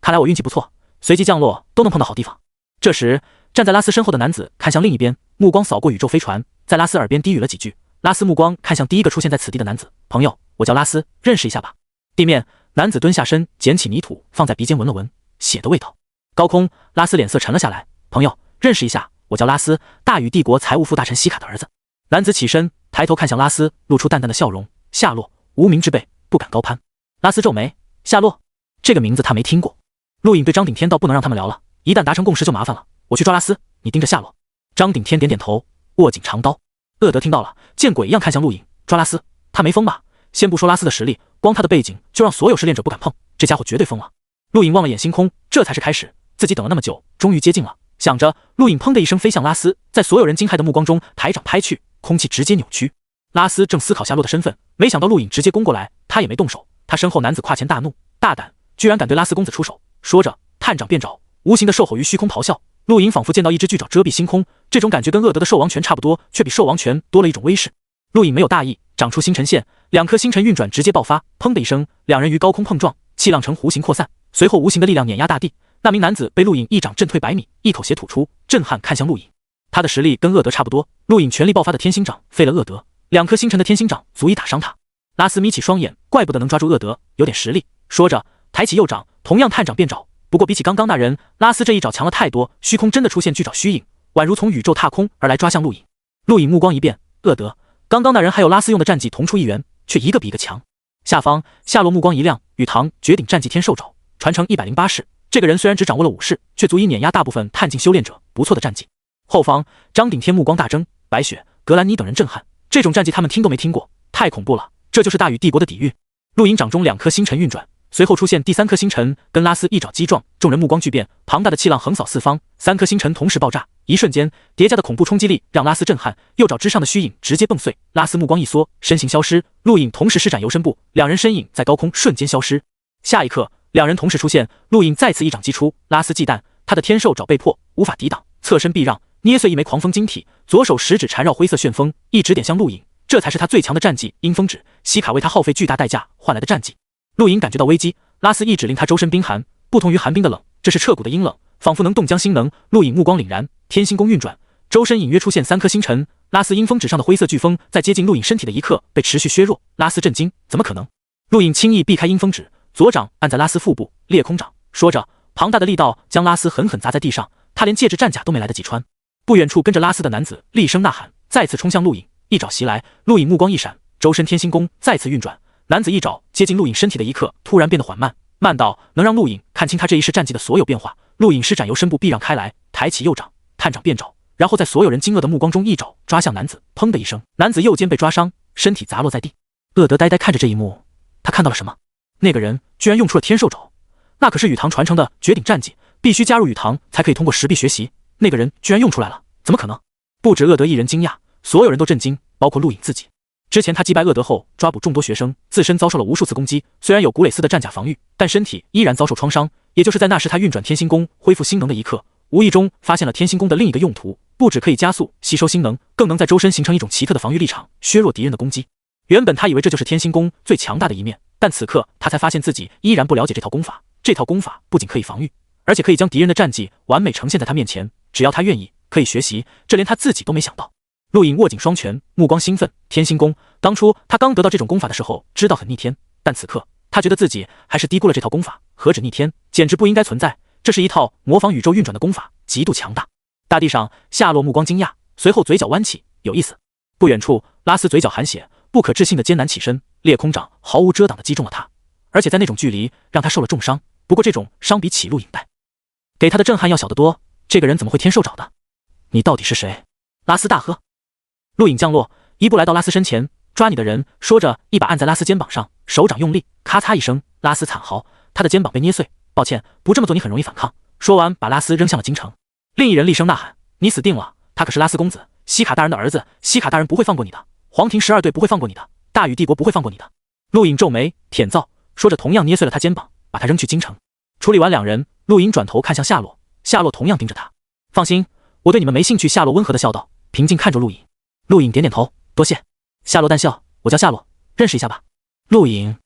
看来我运气不错，随即降落都能碰到好地方。这时，站在拉斯身后的男子看向另一边，目光扫过宇宙飞船，在拉斯耳边低语了几句。拉斯目光看向第一个出现在此地的男子，朋友，我叫拉斯，认识一下吧。地面，男子蹲下身，捡起泥土放在鼻尖闻了闻，血的味道。高空，拉斯脸色沉了下来，朋友，认识一下，我叫拉斯，大禹帝国财务副大臣西卡的儿子。男子起身，抬头看向拉斯，露出淡淡的笑容，夏洛，无名之辈，不敢高攀。拉斯皱眉，夏洛，这个名字他没听过。陆颖对张鼎天道：“不能让他们聊了，一旦达成共识就麻烦了。我去抓拉斯，你盯着夏洛。”张鼎天点点头，握紧长刀。厄德听到了，见鬼一样看向陆颖，抓拉斯，他没疯吧？先不说拉斯的实力，光他的背景就让所有试炼者不敢碰，这家伙绝对疯了。陆颖望了眼星空，这才是开始，自己等了那么久，终于接近了。想着，陆颖砰的一声飞向拉斯，在所有人惊骇的目光中，抬掌拍去，空气直接扭曲。拉斯正思考夏洛的身份，没想到陆颖直接攻过来，他也没动手。他身后男子跨前大怒，大胆，居然敢对拉斯公子出手！说着，探掌变爪，无形的兽吼于虚空咆哮。陆颖仿佛见到一只巨爪遮蔽星空，这种感觉跟厄德的兽王拳差不多，却比兽王拳多了一种威势。陆颖没有大意，长出星辰线，2颗星辰运转直接爆发，砰的一声，2人于高空碰撞，气浪呈弧形扩散，随后无形的力量碾压大地。那名男子被陆颖一掌震退100米，一口血吐出，震撼看向陆颖。他的实力跟厄德差不多，陆颖全力爆发的天星掌废了厄德，2颗星辰的天星掌足以打伤他。拉斯眯起双眼，怪不得能抓住厄德，有点实力。说着，抬起右掌，同样探掌变爪。不过比起刚刚那人，拉斯这一爪强了太多，虚空真的出现巨爪虚影，宛如从宇宙踏空而来，抓向陆颖。陆颖目光一变，厄德，刚刚那人还有拉斯用的战绩同出一源，却一个比一个强。下方，夏洛目光一亮，禹堂绝顶战绩天兽爪，传承108式。这个人虽然只掌握了5式，却足以碾压大部分探境修炼者，不错的战绩。后方，张鼎天目光大睁，白雪、格兰妮等人震撼，这种战绩他们听都没听过，太恐怖了，这就是大禹帝国的底蕴。陆营掌中2颗星辰运转，随后出现第3颗星辰，跟拉斯一爪击撞，众人目光巨变，庞大的气浪横扫四方，3颗星辰同时爆炸，一瞬间叠加的恐怖冲击力让拉斯震撼，右爪之上的虚影直接崩碎，拉斯目光一缩，身形消失，陆影同时施展游身步，两人身影在高空瞬间消失。下一刻，两人同时出现，陆影再次一掌击出，拉斯忌惮，他的天兽爪被破，无法抵挡，侧身避让，捏碎一枚狂风晶体，左手食指缠绕灰色旋风，一直点向陆影，这才是他最强的战技阴风指，西卡为他耗费巨大代价换来的战绩。陆影感觉到危机，拉斯一指令他周身冰寒，不同于寒冰的冷，这是彻骨的阴冷，仿佛能冻僵心能。陆影目光凛然，天星宫运转，周身隐约出现3颗星辰，拉斯阴风指上的灰色飓风在接近陆影身体的一刻被持续削弱，拉斯震惊，怎么可能？陆影轻易避开阴风指，左掌按在拉斯腹部，裂空掌，说着，庞大的力道将拉斯狠狠砸在地上，他连戒指战甲都没来得及穿。不远处跟着拉斯的男子厉声呐喊，再次冲向陆影，一爪袭来，陆影目光一闪，周身天星宫再次运转，男子一爪接近陆影身体的一刻突然变得缓慢，慢到能让陆影看清他这一式战绩的所有变化。陆影施展游身步避让开来，抬起右掌，探掌变爪，然后在所有人惊愕的目光中一爪抓向男子，砰的一声，男子右肩被抓伤，身体砸落在地。厄德呆呆看着这一幕，他看到了什么？那个人居然用出了天兽爪，那可是禹堂传承的绝顶战技，必须加入禹堂才可以通过实臂学习，那个人居然用出来了，怎么可能？不止厄德一人惊讶，所有人都震惊，包括陆影自己。之前他击败厄德后，抓捕众多学生，自身遭受了无数次攻击，虽然有古蕾斯的战甲防御，但身体依然遭受创伤。也就是在那时他运转天星宫恢复星能的一刻，无意中发现了天星宫的另一个用途，不只可以加速吸收星能，更能在周身形成一种奇特的防御力场，削弱敌人的攻击。原本他以为这就是天星宫最强大的一面，但此刻他才发现自己依然不了解这套功法。这套功法不仅可以防御，而且可以将敌人的战绩完美呈现在他面前，只要他愿意，可以学习，这连他自己都没想到。陆影握紧双拳，目光兴奋。天星宫，当初他刚得到这种功法的时候，知道很逆天，但此刻他觉得自己还是低估了这套功法，何止逆天，简直不应该存在。这是一套模仿宇宙运转的功法，极度强大。大地上，夏洛目光惊讶，随后嘴角弯起，有意思。不远处，拉斯嘴角含血，不可置信的艰难起身，裂空掌毫无遮挡的击中了他，而且在那种距离让他受了重伤。不过这种伤比起陆影带给他的震撼要小得多。这个人怎么会天兽爪的？你到底是谁？拉斯大喝。陆影降落，一步来到拉斯身前，抓你的人，说着一把按在拉斯肩膀上，手掌用力，咔嚓一声，拉斯惨嚎，他的肩膀被捏碎。抱歉，不这么做你很容易反抗。说完，把拉斯扔向了京城。另一人厉声呐喊：你死定了！他可是拉斯公子，西卡大人的儿子，西卡大人不会放过你的，皇庭12队不会放过你的，大禹帝国不会放过你的。陆影皱眉舔造，说着同样捏碎了他肩膀，把他扔去京城。处理完两人，陆影转头看向夏洛，夏洛同样盯着他。放心，我对你们没兴趣。夏洛温和的笑道，平静看着陆影。陆影点点头，多谢。夏洛淡笑，我叫夏洛，认识一下吧。陆影，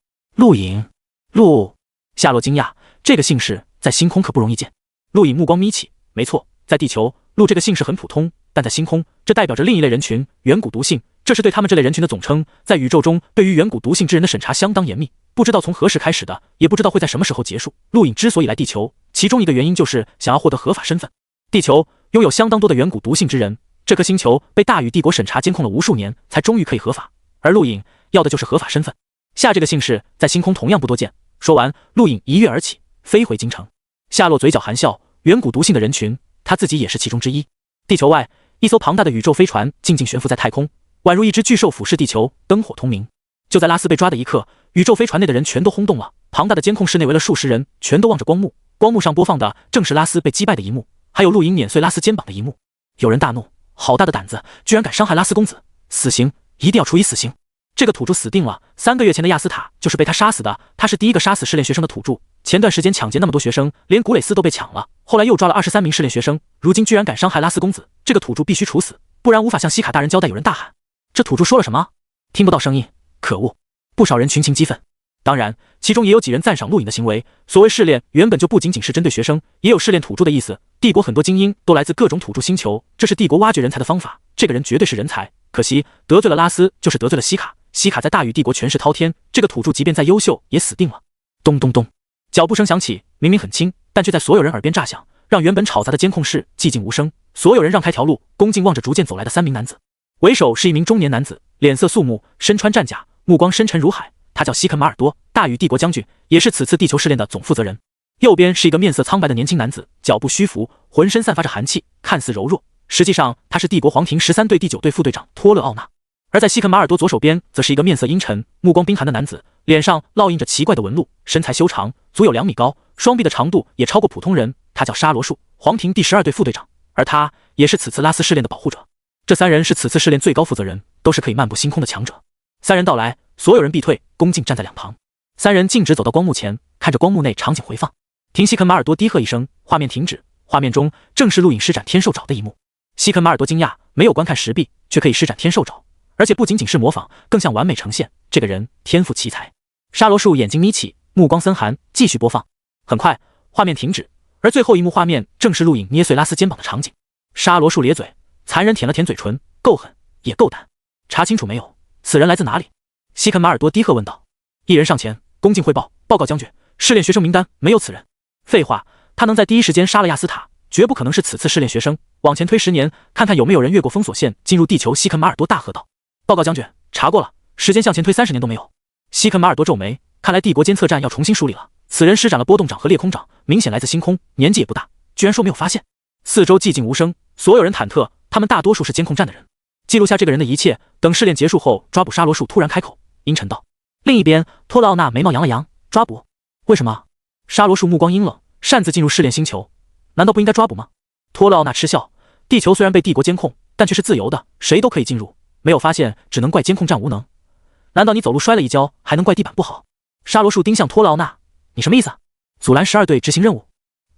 夏洛惊讶，这个姓氏在星空可不容易见。陆影目光眯起，没错，在地球，陆这个姓氏很普通，但在星空，这代表着另一类人群，远古毒性，这是对他们这类人群的总称。在宇宙中，对于远古毒性之人的审查相当严密，不知道从何时开始的，也不知道会在什么时候结束。陆影之所以来地球，其中一个原因就是想要获得合法身份。地球拥有相当多的远古毒性之人，这颗星球被大禹帝国审查监控了无数年，才终于可以合法，而陆影要的就是合法身份。夏这个姓氏在星空同样不多见。说完，陆影一跃而起，飞回京城。夏洛嘴角含笑，远古毒性的人群，他自己也是其中之一。地球外，一艘庞大的宇宙飞船静静悬浮在太空，宛如一只巨兽俯视地球，灯火通明。就在拉斯被抓的一刻，宇宙飞船内的人全都轰动了，庞大的监控室内围了数十人，全都望着光幕，光幕上播放的正是拉斯被击败的一幕，还有陆影碾碎拉斯肩膀的一幕。有人大怒，好大的胆子，居然敢伤害拉斯公子，死刑，一定要处以死刑。这个土著死定了，3个月前的亚斯塔就是被他杀死的，他是第一个杀死试炼学生的土著。前段时间抢劫那么多学生，连古蕾斯都被抢了，后来又抓了23名试炼学生，如今居然敢伤害拉斯公子，这个土著必须处死，不然无法向西卡大人交代。有人大喊，这土著说了什么？听不到声音，可恶！不少人群情激愤。当然，其中也有几人赞赏陆影的行为。所谓试炼原本就不仅仅是针对学生，也有试炼土著的意思。帝国很多精英都来自各种土著星球，这是帝国挖掘人才的方法。这个人绝对是人才，可惜得罪了拉斯，就是得罪了西卡。西卡在大禹帝国权势滔天，这个土著即便再优秀也死定了。咚咚咚，脚步声响起，明明很轻，但却在所有人耳边炸响，让原本吵杂的监控室寂静无声。所有人让开条路，恭敬望着逐渐走来的3名男子。为首是一名中年男子，脸色肃穆，身穿战甲，目光深沉如海，他叫西肯马尔多，大禹帝国将军，也是此次地球试炼的总负责人。右边是一个面色苍白的年轻男子，脚步虚浮，浑身散发着寒气，看似柔弱，实际上他是帝国皇庭13队第9队副队长托勒奥纳。而在西肯马尔多左手边，则是一个面色阴沉、目光冰寒的男子，脸上烙印着奇怪的纹路，身材修长，足有2米高，双臂的长度也超过普通人。他叫沙罗树，皇庭第12队副队长，而他也是此次拉斯试炼的保护者。这3人是此次试炼最高负责人，都是可以漫步星空的强者。3人到来，所有人避退，恭敬站在两旁。3人径直走到光幕前，看着光幕内场景回放。听西肯马尔多低喝一声，画面停止，画面中正是录影施展天兽爪的一幕。西肯马尔多惊讶，没有观看石壁，却可以施展天兽爪，而且不仅仅是模仿，更像完美呈现。这个人天赋奇才。沙罗树眼睛眯起，目光森寒，继续播放。很快，画面停止，而最后一幕画面正是录影捏碎拉斯肩膀的场景。沙罗树咧嘴，残忍舔了舔嘴唇，够狠，也够胆。查清楚没有？此人来自哪里？西肯马尔多低喝问道。一人上前，恭敬汇报，报告将军，试炼学生名单没有此人。废话，他能在第一时间杀了亚斯塔，绝不可能是此次试炼学生。往前推10年，看看有没有人越过封锁线进入地球。西肯马尔多大喝道。报告将军，查过了，时间向前推30年都没有。西肯马尔多皱眉，看来帝国监测站要重新梳理了。此人施展了波动掌和裂空掌，明显来自星空，年纪也不大，居然说没有发现。四周寂静无声，所有人忐忑，他们大多数是监控站的人。记录下这个人的一切，等试炼结束后抓捕沙罗树。突然开口，阴沉道。另一边，托勒奥纳眉毛扬了扬，抓捕？为什么？沙罗树目光阴冷，擅自进入试炼星球，难道不应该抓捕吗？托勒奥纳嗤笑，地球虽然被帝国监控，但却是自由的，谁都可以进入，没有发现只能怪监控站无能。难道你走路摔了一跤，还能怪地板不好？沙罗树盯向托勒奥纳，你什么意思？阻拦12队执行任务？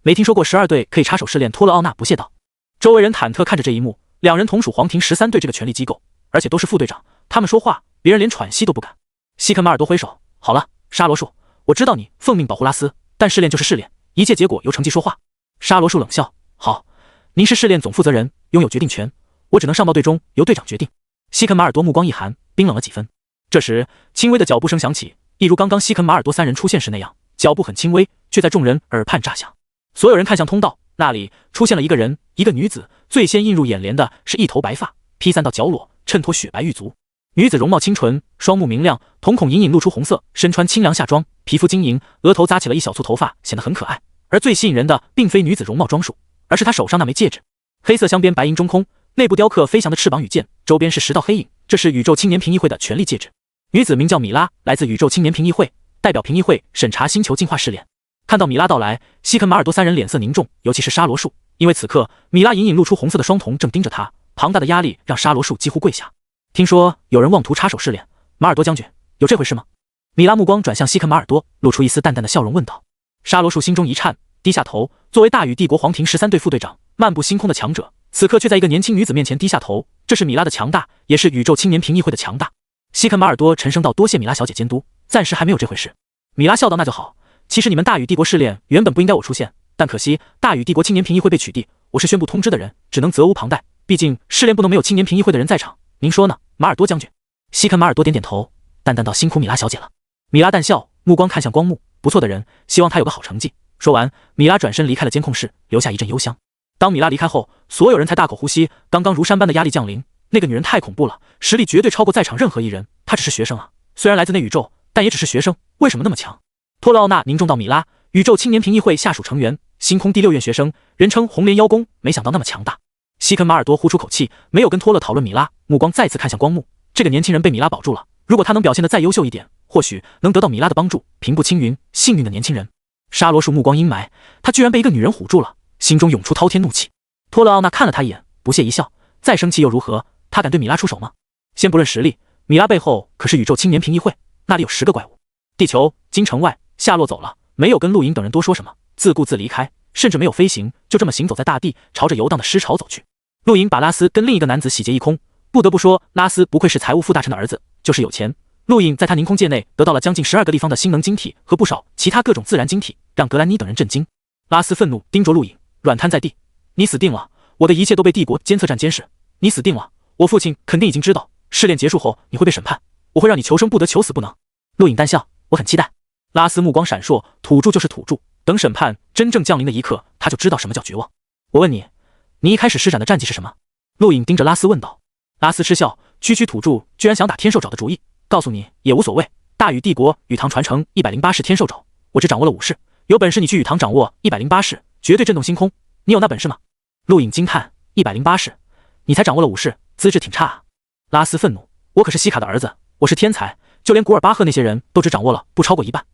没听说过12队可以插手试炼。托勒奥纳不屑道。周围人忐忑看着这一幕，两人同属皇庭13队这个权力机构，而且都是副队长，他们说话，别人连喘息都不敢。西肯马尔多挥手，好了，沙罗树，我知道你奉命保护拉斯，但试炼就是试炼，一切结果由成绩说话。沙罗树冷笑，好，您是试炼总负责人，拥有决定权，我只能上报队中，由队长决定。西肯马尔多目光一寒，冰冷了几分。这时，轻微的脚步声响起，一如刚刚西肯马尔多3人出现时那样，脚步很轻微，却在众人耳畔炸响。所有人看向通道，那里出现了一个人，一个女子。最先映入眼帘的是一头白发，披散到脚裸，衬托雪白玉足。女子容貌清纯，双目明亮，瞳孔隐隐露出红色，身穿清凉夏装，皮肤晶莹，额头扎起了一小簇头发，显得很可爱。而最吸引人的并非女子容貌装束，而是她手上那枚戒指，黑色镶边，白银中空，内部雕刻飞翔的翅膀与剑，周边是10道黑影，这是宇宙青年评议会的权力戒指。女子名叫米拉，来自宇宙青年评议会，代表评议会审查星球进化试炼。看到米拉到来，西肯马尔多3人脸色凝重，尤其是沙罗树，因为此刻米拉隐隐露出红色的双瞳正盯着他，庞大的压力让沙罗树几乎跪下。听说有人妄图插手试炼，马尔多将军，有这回事吗？米拉目光转向西肯马尔多，露出一丝淡淡的笑容问道。沙罗树心中一颤，低下头。作为大禹帝国皇庭13队副队长，漫步星空的强者，此刻却在一个年轻女子面前低下头，这是米拉的强大，也是宇宙青年评议会的强大。西肯马尔多沉声道，多谢米拉小姐监督，暂时还没有这回事。米拉笑道，那就好，其实你们大禹帝国试炼原本不应该我出现，但可惜大禹帝国青年评议会被取缔，我是宣布通知的人，只能责无旁贷，毕竟试炼不能没有青年评议会的人在场，您说呢，马尔多将军？西肯马尔多点点头，淡淡道，辛苦米拉小姐了。米拉淡笑，目光看向光幕，不错的人，希望他有个好成绩。说完，米拉转身离开了监控室，留下一阵幽香。当米拉离开后，所有人才大口呼吸，刚刚如山般的压力降临。那个女人太恐怖了，实力绝对超过在场任何一人。她只是学生啊，虽然来自内宇宙，但也只是学生，为什么那么强？托勒奥纳凝重到，米拉，宇宙青年评议会下属成员，星空第6院学生，人称红莲妖宫，没想到那么强大。西肯马尔多呼出口气，没有跟托勒讨论米拉，目光再次看向光幕。这个年轻人被米拉保住了，如果他能表现得再优秀一点，或许能得到米拉的帮助，平步青云，幸运的年轻人。沙罗树目光阴霾，他居然被一个女人唬住了，心中涌出滔天怒气。托勒奥纳看了他一眼，不屑一笑，再生气又如何？他敢对米拉出手吗？先不论实力，米拉背后可是宇宙青年评议会，那里有10个怪物。地球京城外，夏洛走了，没有跟陆莹等人多说什么，自顾自离开，甚至没有飞行，就这么行走在大地，朝着游荡的尸潮走去。陆莹把拉斯跟另一个男子洗劫一空，不得不说，拉斯不愧是财务副大臣的儿子，就是有钱。陆颖在他凝空界内得到了将近12个立方的星能晶体和不少其他各种自然晶体，让格兰妮等人震惊。拉斯愤怒盯着陆颖，软瘫在地：“你死定了！我的一切都被帝国监测站监视，你死定了！我父亲肯定已经知道，试炼结束后你会被审判，我会让你求生不得，求死不能。”陆颖淡笑：“我很期待。”拉斯目光闪烁，土著就是土著，等审判真正降临的一刻，他就知道什么叫绝望。我问你，你一开始施展的战绩是什么？陆颖盯着拉斯问道。拉斯嗤笑：“区区土著居然想打天兽爪的主意，告诉你也无所谓。大禹帝国禹堂传承108式天兽爪，我只掌握了5式，有本事你去禹堂掌握108式，绝对震动星空。你有那本事吗？”陆颖惊叹：“ 108式，你才掌握了5式，资质挺差啊。拉斯愤怒，我可是西卡的儿子，我是天才，就连古尔巴赫那些人都只掌握了不超过1半。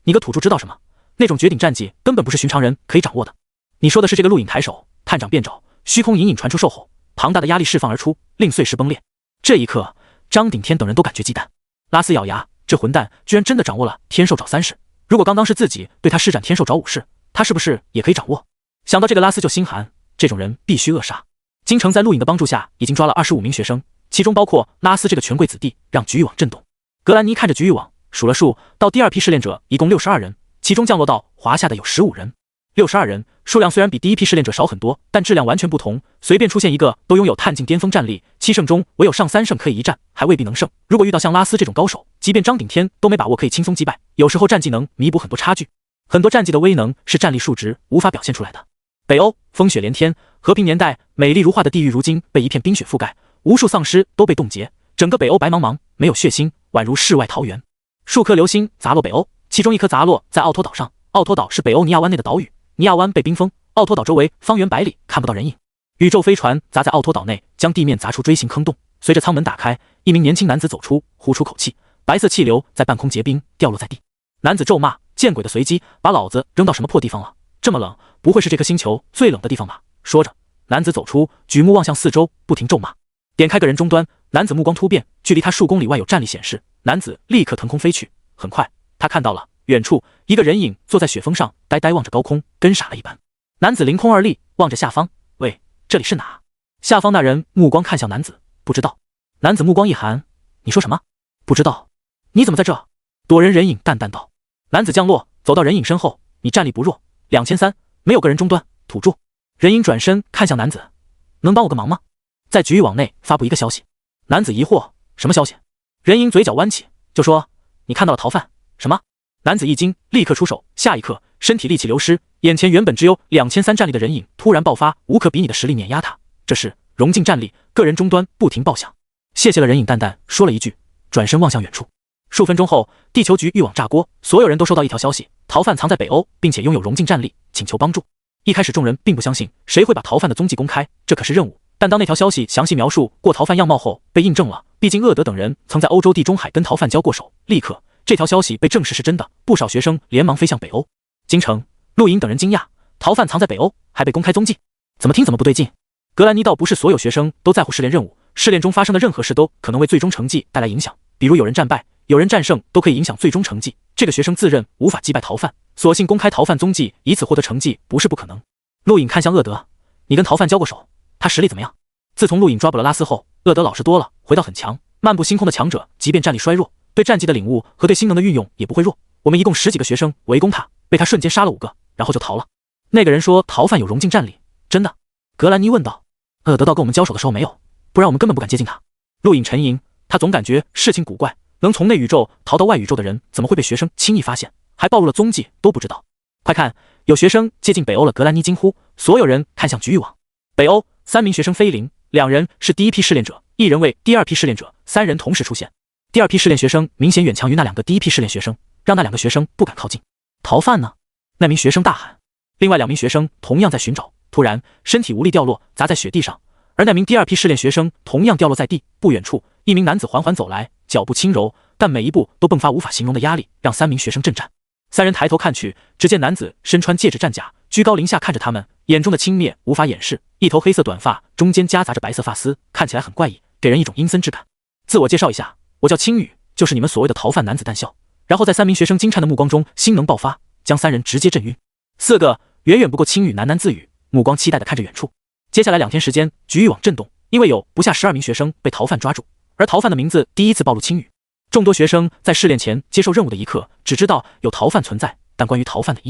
你个土著知道什么？那种绝顶战绩根本不是寻常人可以掌握的。你说的是这个录影抬手，探掌变爪，虚空隐隐传出兽吼，庞大的压力释放而出，令碎石崩裂。这一刻，张顶天等人都感觉忌惮。拉斯咬牙，这混蛋居然真的掌握了天兽爪3式。如果刚刚是自己对他施展天兽爪5式，他是不是也可以掌握？想到这个，拉斯就心寒，这种人必须扼杀。京城在录影的帮助下，已经抓了25名学生，其中包括拉斯这个权贵子弟，让局域网震动。格兰妮看着局域网，数了数，到第2批试炼者一共62人，其中降落到华夏的有15人。62人数量虽然比第1批试炼者少很多，但质量完全不同。随便出现一个都拥有探境巅峰战力，7胜中唯有上3胜可以一战，还未必能胜。如果遇到像拉斯这种高手，即便张顶天都没把握可以轻松击败。有时候战技能弥补很多差距，很多战技的威能是战力数值无法表现出来的。北欧风雪连天，和平年代美丽如画的地狱如今被一片冰雪覆盖，无数丧尸都被冻结，整个北欧白茫茫，没有血腥，宛如世外桃源。数颗流星砸落北欧，其中一颗砸落在奥托岛上。奥托岛是北欧尼亚湾内的岛屿，尼亚湾被冰封，奥托岛周围方圆100里看不到人影。宇宙飞船砸在奥托岛内，将地面砸出锥形坑洞。随着舱门打开，一名年轻男子走出，呼出口气，白色气流在半空结冰，掉落在地。男子咒骂：“见鬼的随机，把老子扔到什么破地方了？这么冷，不会是这颗星球最冷的地方吧？”说着，男子走出，举目望向四周，不停咒骂。点开个人终端，男子目光突变，距离他数公里外有战力显示，男子立刻腾空飞去。很快，他看到了远处一个人影坐在雪峰上，呆呆望着高空，跟傻了一般。男子凌空而立，望着下方：“喂，这里是哪？”下方那人目光看向男子：“不知道。”男子目光一寒：“你说什么？不知道？你怎么在这？”躲人人影淡淡道。男子降落，走到人影身后：“你战力不弱，2300，没有个人终端，土著。”人影转身看向男子：“能帮我个忙吗？在局域网内发布一个消息。”男子疑惑：“什么消息？”人影嘴角弯起，就说：“你看到了逃犯？”什么？男子一惊，立刻出手，下一刻身体力气流失，眼前原本只有2300战力的人影突然爆发无可比拟的实力碾压他。这是融进战力，个人终端不停爆响。谢谢了，人影淡淡说了一句，转身望向远处。数分钟后，地球局域网炸锅，所有人都收到一条消息：逃犯藏在北欧，并且拥有融进战力，请求帮助。一开始众人并不相信谁会把逃犯的踪迹公开，这可是任务。但当那条消息详细描述过逃犯样貌后，被印证了。毕竟厄德等人曾在欧洲地中海跟逃犯交过手，立刻这条消息被证实是真的，不少学生连忙飞向北欧。京城、陆莹等人惊讶，逃犯藏在北欧，还被公开踪迹，怎么听怎么不对劲。格兰妮道不是所有学生都在乎试炼任务，试炼中发生的任何事都可能为最终成绩带来影响，比如有人战败、有人战胜，都可以影响最终成绩。这个学生自认无法击败逃犯，索性公开逃犯踪迹，以此获得成绩，不是不可能。陆颖看向厄德：“你跟逃犯交过手，他实力怎么样？”自从陆颖抓捕了拉斯后，厄德老实多了，回到很强。漫步星空的强者，即便战力衰弱，对战技的领悟和对新能的运用也不会弱。我们一共10几个学生围攻他，被他瞬间杀了5个，然后就逃了。那个人说逃犯有融进战力，真的？格兰妮问道。厄德到跟我们交手的时候没有，不然我们根本不敢接近他。陆颖沉吟，他总感觉事情古怪，能从内宇宙逃到外宇宙的人，怎么会被学生轻易发现，还暴露了踪迹都不知道。快看，有学生接近北欧了！格兰妮惊呼，所有人看向局域网。北欧3名学生飞临，2人是第1批试炼者，1人为第2批试炼者，3人同时出现。第2批试炼学生明显远强于那2个第1批试炼学生，让那2个学生不敢靠近。逃犯呢？那名学生大喊。另外2名学生同样在寻找，突然身体无力掉落，砸在雪地上。而那名第2批试炼学生同样掉落在地。不远处，一名男子缓缓走来，脚步轻柔，但每一步都迸发无法形容的压力，让3名学生震颤。3人抬头看去，只见男子身穿戒指战甲，居高临下看着他们，眼中的轻蔑无法掩饰，一头黑色短发，中间夹杂着白色发丝，看起来很怪异，给人一种阴森之感。自我介绍一下，我叫青羽，就是你们所谓的逃犯。男子淡笑，然后在3名学生惊颤的目光中，心能爆发，将3人直接震晕。4个远远不够青羽喃喃自语，目光期待地看着远处。接下来2天时间，局域网震动，因为有不下12名学生被逃犯抓住，而逃犯的名字第一次暴露青羽。众多学生在试炼前接受任务的一刻，只知道有逃犯存在，但关于逃犯的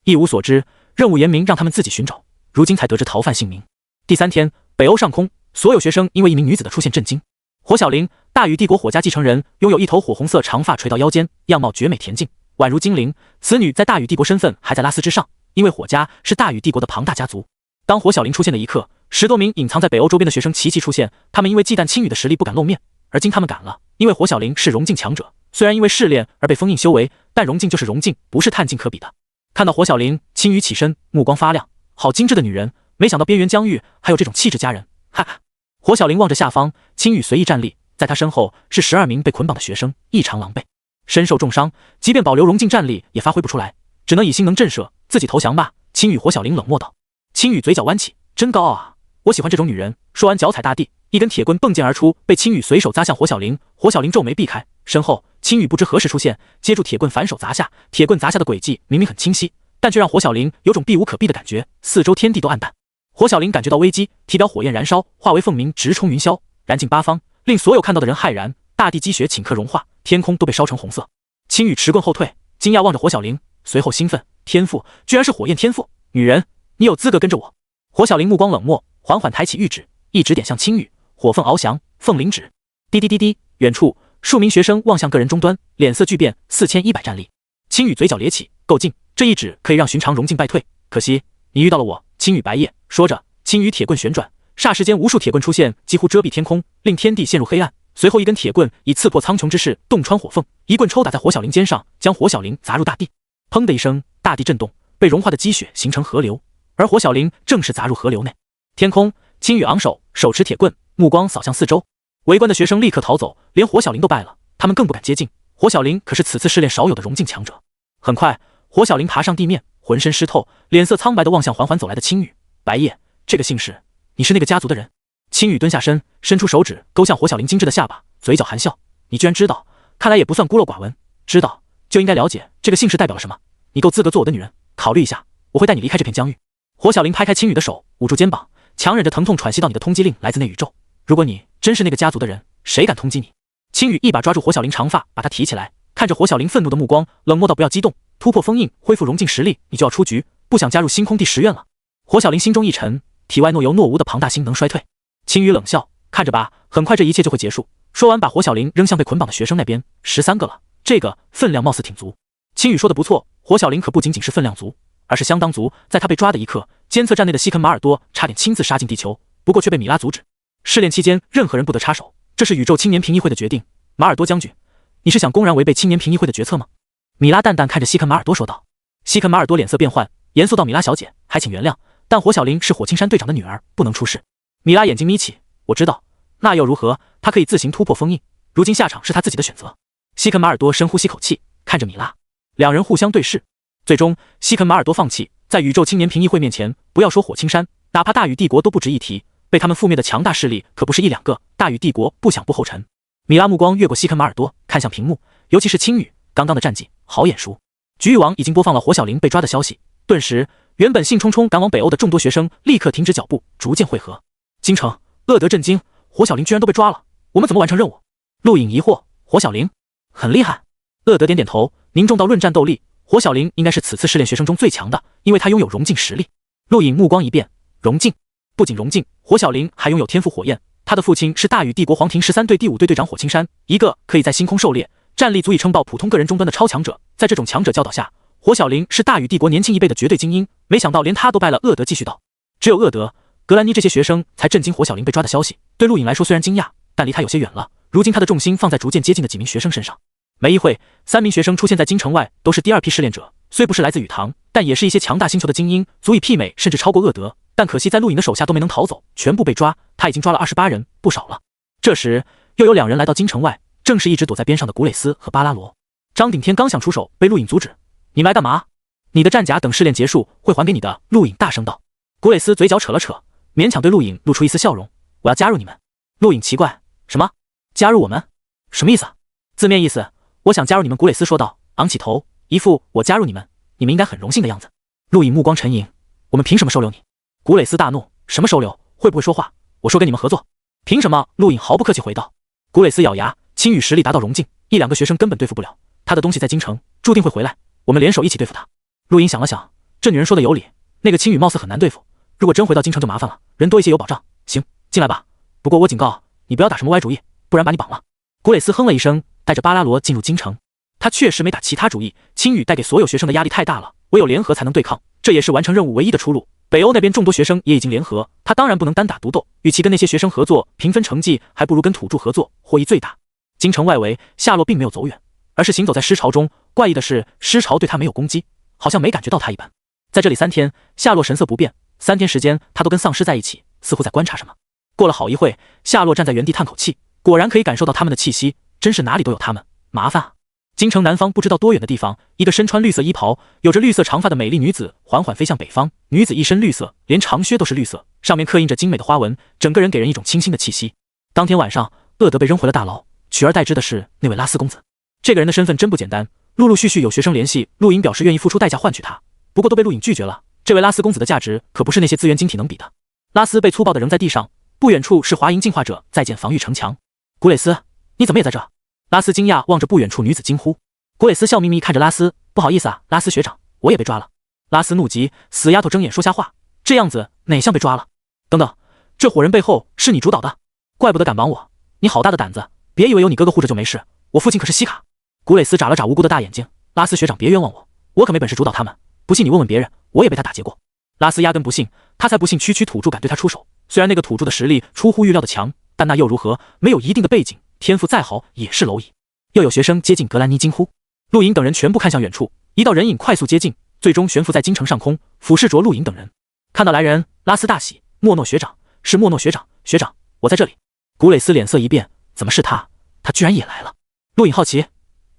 一无所知。任务严明，让他们自己寻找，如今才得知逃犯姓名。第3天，北欧上空，所有学生因为一名女子的出现震惊。火小玲，大禹帝国火家继承人，拥有一头火红色长发垂到腰间，样貌绝美恬静，宛如精灵。此女在大禹帝国身份还在拉斯之上，因为火家是大禹帝国的庞大家族。当火小玲出现的一刻，10多名隐藏在北欧周边的学生齐齐出现，他们因为忌惮青羽的实力不敢露面，而今他们敢了，因为火小玲是融进强者，虽然因为试炼而被封印修为，但融进就是融进，不是探进可比的。看到火小玲，青羽起身，目光发亮，好精致的女人，没想到边缘疆域还有这种气质佳人，哈哈。火小玲望着下方，青羽随意站立，在他身后是12名被捆绑的学生，异常狼狈，身受重伤，即便保留融劲战力也发挥不出来，只能以心能震慑，自己投降吧。青羽火小玲冷漠道。青羽嘴角弯起，真高傲啊，我喜欢这种女人。说完脚踩大地，一根铁棍迸溅而出，被青羽随手砸向火小玲。火小玲皱眉避开，身后青羽不知何时出现，接住铁棍反手砸下。铁棍砸下的轨迹明明很清晰，但却让火小玲有种避无可避的感觉，四周天地都暗淡。火小玲感觉到危机，体表火焰燃烧，化为凤鸣直冲云霄，燃尽八方，令所有看到的人骇然。大地积雪顷刻融化，天空都被烧成红色。青羽持棍后退，惊讶望着火小玲，随后兴奋，天赋居然是火焰天赋，女人，你有资格跟着我。火小玲目光冷漠，缓缓抬起玉指，一指点向青羽，火凤翱翔，凤灵指。滴滴滴滴，远处数名学生望向个人终端，脸色巨变，4100战力。青羽嘴角咧起，够劲，这一指可以让寻常融劲败退，可惜你遇到了我。青羽白夜说着，青羽铁棍旋转，霎时间无数铁棍出现，几乎遮蔽天空，令天地陷入黑暗。随后一根铁棍以刺破苍穹之势洞穿火凤，一棍抽打在火小玲肩上，将火小玲砸入大地。砰的一声，大地震动，被融化的积雪形成河流，而火小玲正是砸入河流内。天空，青羽昂首，手持铁棍，目光扫向四周。围观的学生立刻逃走，连火小玲都败了，他们更不敢接近。火小玲可是此次试炼少有的融劲强者。很快，火小玲爬上地面，浑身湿透，脸色苍白地望向缓缓走来的青羽。白夜，这个姓氏，你是那个家族的人？青羽蹲下身，伸出手指勾向火小玲精致的下巴，嘴角含笑。你居然知道，看来也不算孤陋寡闻。知道就应该了解这个姓氏代表了什么。你够资格做我的女人，考虑一下，我会带你离开这片疆域。火小玲拍开青羽的手，捂住肩膀，强忍着疼痛喘息道：“你的通缉令来自内宇宙。如果你真是那个家族的人，谁敢通缉你？”青羽一把抓住火小玲长发，把她提起来，看着火小玲愤怒的目光，冷漠道：“不要激动，突破封印，恢复融劲实力，你就要出局，不想加入星空第10院了。”火小玲心中一沉，体外若有若无的庞大心能衰退。青羽冷笑，看着吧，很快这一切就会结束。说完，把火小玲扔向被捆绑的学生那边。13个了，这个分量貌似挺足。青羽说的不错，火小玲可不仅仅是分量足，而是相当足。在他被抓的一刻，监测站内的西肯马尔多差点亲自杀进地球，不过却被米拉阻止。试炼期间，任何人不得插手，这是宇宙青年评议会的决定。马尔多将军，你是想公然违背青年评议会的决策吗？米拉淡淡看着西肯马尔多说道。西肯马尔多脸色变幻，严肃道：“米拉小姐，还请原谅，但火小玲是火青山队长的女儿，不能出事。”米拉眼睛眯起，我知道，那又如何？她可以自行突破封印，如今下场是她自己的选择。西肯马尔多深呼吸口气，看着米拉，两人互相对视。最终，西肯马尔多放弃，在宇宙青年评议会面前，不要说火青山，哪怕大禹帝国都不值一提。被他们覆灭的强大势力可不是1-2个，大禹帝国不想步后尘。米拉目光越过西肯马尔多，看向屏幕，尤其是青羽，刚刚的战绩好眼熟。局域网已经播放了火小玲被抓的消息，顿时，原本兴冲冲赶往北欧的众多学生立刻停止脚步，逐渐汇合。京城，鄂德震惊，火小玲居然都被抓了，我们怎么完成任务？陆影疑惑，火小玲很厉害。鄂德点点头，凝重到论战斗力，火小玲应该是此次试炼学生中最强的，因为她拥有融劲实力。陆影目光一变，融劲，不仅融劲，火小玲还拥有天赋火焰。她的父亲是大禹帝国皇庭13队第5队队长火青山，一个可以在星空狩猎，战力足以称爆普通个人终端的超强者。在这种强者教导下，火小玲是大禹帝国年轻一辈的绝对精英。没想到连他都败了。鄂德继续道，只有鄂德、格兰妮这些学生才震惊火小玲被抓的消息。对陆影来说虽然惊讶，但离他有些远了。如今他的重心放在逐渐接近的几名学生身上。没一会，3名学生出现在京城外，都是第2批试炼者，虽不是来自宇堂，但也是一些强大星球的精英，足以媲美甚至超过鄂德。但可惜在陆影的手下都没能逃走，全部被抓。他已经抓了28人，不少了。这时又有2人来到京城外，正是一直躲在边上的古蕾斯和巴拉罗。张顶天刚想出手，被陆影阻止。你们来干嘛？你的战甲等试炼结束会还给你的。陆影大声道。古蕾斯嘴角扯了扯，勉强对陆影露出一丝笑容。我要加入你们。陆影奇怪，什么？加入我们？什么意思？字面意思，我想加入你们。古蕾斯说道，昂起头，一副我加入你们，你们应该很荣幸的样子。陆影目光沉吟，我们凭什么收留你？古蕾斯大怒，什么收留？会不会说话？我说跟你们合作。凭什么？陆影毫不客气回道。古蕾斯咬牙，青羽实力达到融境，1-2个学生根本对付不了，他的东西在京城，注定会回来，我们联手一起对付他。陆影想了想，这女人说的有理，那个青羽貌似很难对付，如果真回到京城就麻烦了，人多一些有保障。行，进来吧，不过我警告你不要打什么歪主意，不然把你绑了。古蕾斯哼了一声，带着巴拉罗进入京城。他确实没打其他主意，青羽带给所有学生的压力太大了，唯有联合才能对抗，这也是完成任务唯一的出路。北欧那边众多学生也已经联合，他当然不能单打独斗，与其跟那些学生合作平分成绩，还不如跟土著合作，获益最大。京城外围，夏洛并没有走远，而是行走在尸潮中。怪异的是，尸潮对他没有攻击，好像没感觉到他一般。在这里3天，夏洛神色不变， 3天时间，他都跟丧尸在一起，似乎在观察什么。过了好一会，夏洛站在原地叹口气，果然可以感受到他们的气息，真是哪里都有他们，麻烦啊！京城南方不知道多远的地方，一个身穿绿色衣袍、有着绿色长发的美丽女子缓缓飞向北方。女子一身绿色，连长靴都是绿色，上面刻印着精美的花纹，整个人给人一种清新的气息。当天晚上，厄德被扔回了大牢，取而代之的是那位拉斯公子。这个人的身份真不简单，陆陆续续有学生联系陆颖，表示愿意付出代价换取他，不过都被陆颖拒绝了。这位拉斯公子的价值可不是那些资源晶体能比的。拉斯被粗暴地扔在地上，不远处是华银进化者在建防御城墙。古蕾斯，你怎么也在这？拉斯惊讶望着不远处女子惊呼。古蕾斯笑眯眯看着拉斯，不好意思啊，拉斯学长，我也被抓了。拉斯怒极，死丫头睁眼说瞎话，这样子哪像被抓了？等等，这伙人背后是你主导的，怪不得敢帮我，你好大的胆子，别以为有你哥哥护着就没事，我父亲可是西卡。古蕾斯眨了眨无辜的大眼睛，拉斯学长别冤枉我，我可没本事主导他们，不信你问问别人，我也被他打劫过。拉斯压根不信，他才不信区区土著敢对他出手。虽然那个土著的实力出乎预料的强，但那又如何？没有一定的背景，天赋再好也是蝼蚁。又有学生接近格兰妮惊呼，陆颖等人全部看向远处，一道人影快速接近，最终悬浮在京城上空，俯视着陆颖等人。看到来人，拉斯大喜，莫诺学长，是莫诺学长，学长，我在这里。古蕾斯脸色一变，怎么是他？他居然也来了。陆颖好奇，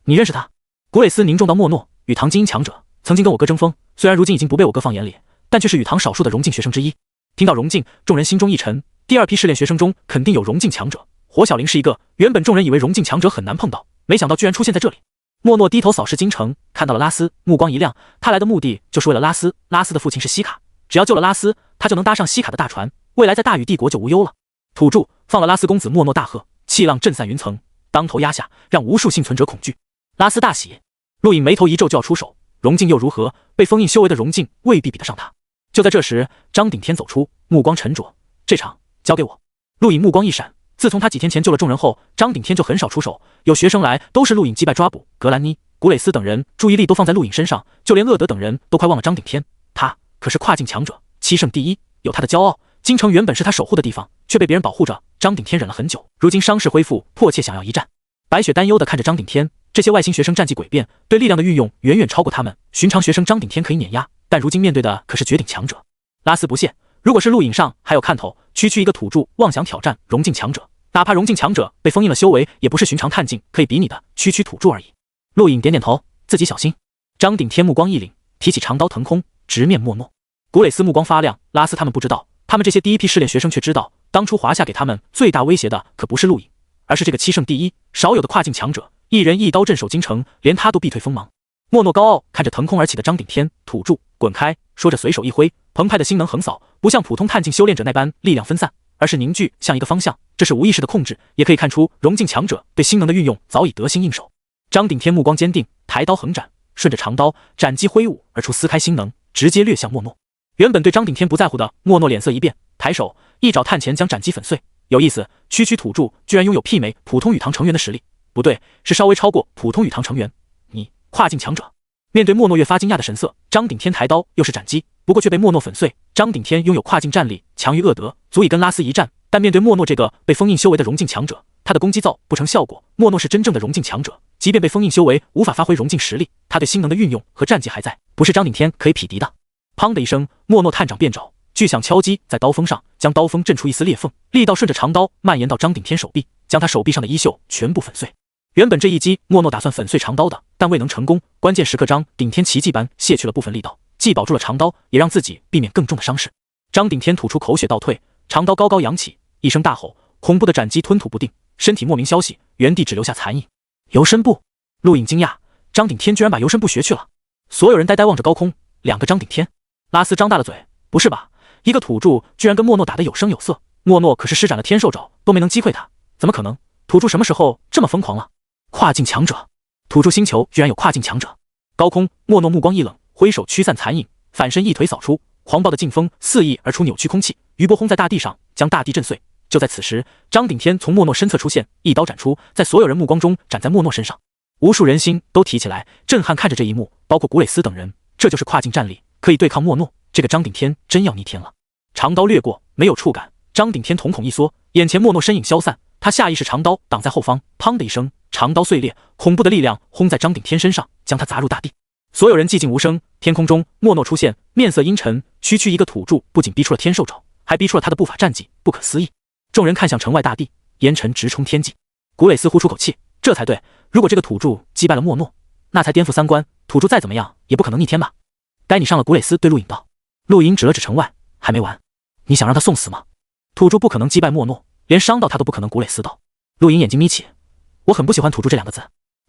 你认识他？古蕾斯凝重到莫诺，与唐精英强者，曾经跟我哥争锋，虽然如今已经不被我哥放眼里，但却是与唐少数的荣进学生之一。听到荣进，众人心中一沉，第二批试炼学生中肯定有荣进强者，火小玲是一个。原本众人以为荣进强者很难碰到，没想到居然出现在这里。莫诺低头扫视京城，看到了拉斯，目光一亮，他来的目的就是为了拉斯。拉斯的父亲是西卡，只要救了拉斯，他就能搭上西卡的大船，未来在大禹帝国就无忧了。土著放了拉斯公子！莫诺大喝，气浪震散云层，当头压下，让无数幸存者恐惧。拉斯大喜，陆颖眉头一皱就要出手，荣进又如何？被封印修为的荣进未必比得上他。就在这时，张顶天走出，目光沉着，这场交给我。陆颖目光一闪，自从他几天前救了众人后，张顶天就很少出手，有学生来都是陆颖击败抓捕。格兰妮、古蕾斯等人注意力都放在陆颖身上，就连厄德等人都快忘了张顶天。他可是跨境强者，7胜第一，有他的骄傲。京城原本是他守护的地方，却被别人保护着。张顶天忍了很久，如今伤势恢复，迫切想要一战。白雪担忧地看着张顶天，这些外星学生战绩诡辩，对力量的运用远远超过他们。寻常学生张顶天可以碾压，但如今面对的可是绝顶强者。拉斯不屑，如果是陆颖上还有看头，区区一个土著妄想挑战荣进强者，哪怕荣进强者被封印了修为，也不是寻常探境可以比拟的，区区土著而已。陆颖点点头，自己小心。张顶天目光一凛，提起长刀腾空，直面莫诺。古蕾斯目光发亮，拉斯他们不知道，他们这些第一批试炼学生却知道，当初华夏给他们最大威胁的可不是陆颖，而是这个7胜第一少有的跨境强者，一人一刀镇守京城，连他都避退锋芒。莫诺高傲看着腾空而起的张顶天，土著滚开，说着随手一挥，澎湃的星能横扫，不像普通探境修炼者那般力量分散，而是凝聚向一个方向，这是无意识的控制，也可以看出荣进强者对星能的运用早已得心应手。张顶天目光坚定，抬刀横斩，顺着长刀斩击挥舞而出，撕开星能，直接掠向莫诺。原本对张顶天不在乎的莫诺脸色一变，抬手一爪探前将斩击粉碎。有意思，区区土著居然拥有媲美普通羽堂成员的实力，不对，是稍微超过普通羽堂成员。你跨境强者。面对莫诺越发惊讶的神色，张顶天抬刀又是斩击，不过却被莫诺粉碎。张顶天拥有跨境战力，强于厄德，足以跟拉斯一战，但面对莫诺这个被封印修为的荣进强者，他的攻击造不成效果。莫诺是真正的荣进强者，即便被封印修为，无法发挥荣进实力，他对星能的运用和战绩还在，不是张顶天可以匹敌的。砰的一声，莫诺探掌变爪，巨响敲击在刀锋上，将刀锋震出一丝裂缝，力道顺着长刀蔓延到张顶天手臂，将他手臂上的衣袖全部粉碎。原本这一击莫诺打算粉碎长刀的，但未能成功，关键时刻张顶天奇迹般卸去了部分力道，既保住了长刀，也让自己避免更重的伤势。张顶天吐出口血倒退，长刀高高扬起，一声大吼，恐怖的斩击吞吐不定，身体莫名消息，原地只留下残影。游身步。陆颖惊讶，张顶天居然把游身步学去了。所有人呆呆望着高空，两个张顶天。拉斯张大了嘴，不是吧，一个土著居然跟莫诺打得有声有色，莫诺可是施展了天兽爪都没能击溃他，怎么可能？土著什么时候这么疯狂了？跨境强者，土著星球居然有跨境强者。高空，莫诺目光一冷，挥手驱散残影，反身一腿扫出，狂暴的劲风肆意而出，扭曲空气，余波轰在大地上，将大地震碎。就在此时，张顶天从莫诺身侧出现，一刀斩出，在所有人目光中斩在莫诺身上。无数人心都提起来，震撼看着这一幕，包括古蕾斯等人。这就是跨境战力，可以对抗莫诺，这个张顶天真要逆天了。长刀掠过，没有触感，张顶天瞳孔一缩，眼前莫诺身影消散，他下意识长刀挡在后方，砰的一声，长刀碎裂，恐怖的力量轰在张顶天身上，将他砸入大地。所有人寂静无声。天空中，莫诺出现，面色阴沉，区区一个土著不仅逼出了天兽爪，还逼出了他的步法战绩，不可思议。众人看向城外大地，烟尘直冲天际。古磊斯呼出口气，这才对，如果这个土著击败了莫诺，那才颠覆三观，土著再怎么样也不可能逆天吧。该你上了。古磊斯对陆颖道。陆颖指了指城外，还没完，你想让他送死吗？土著不可能击败莫诺，连伤到他都不可能。古磊斯道。陆颖眼睛眯起，我很不喜欢土著这两个字。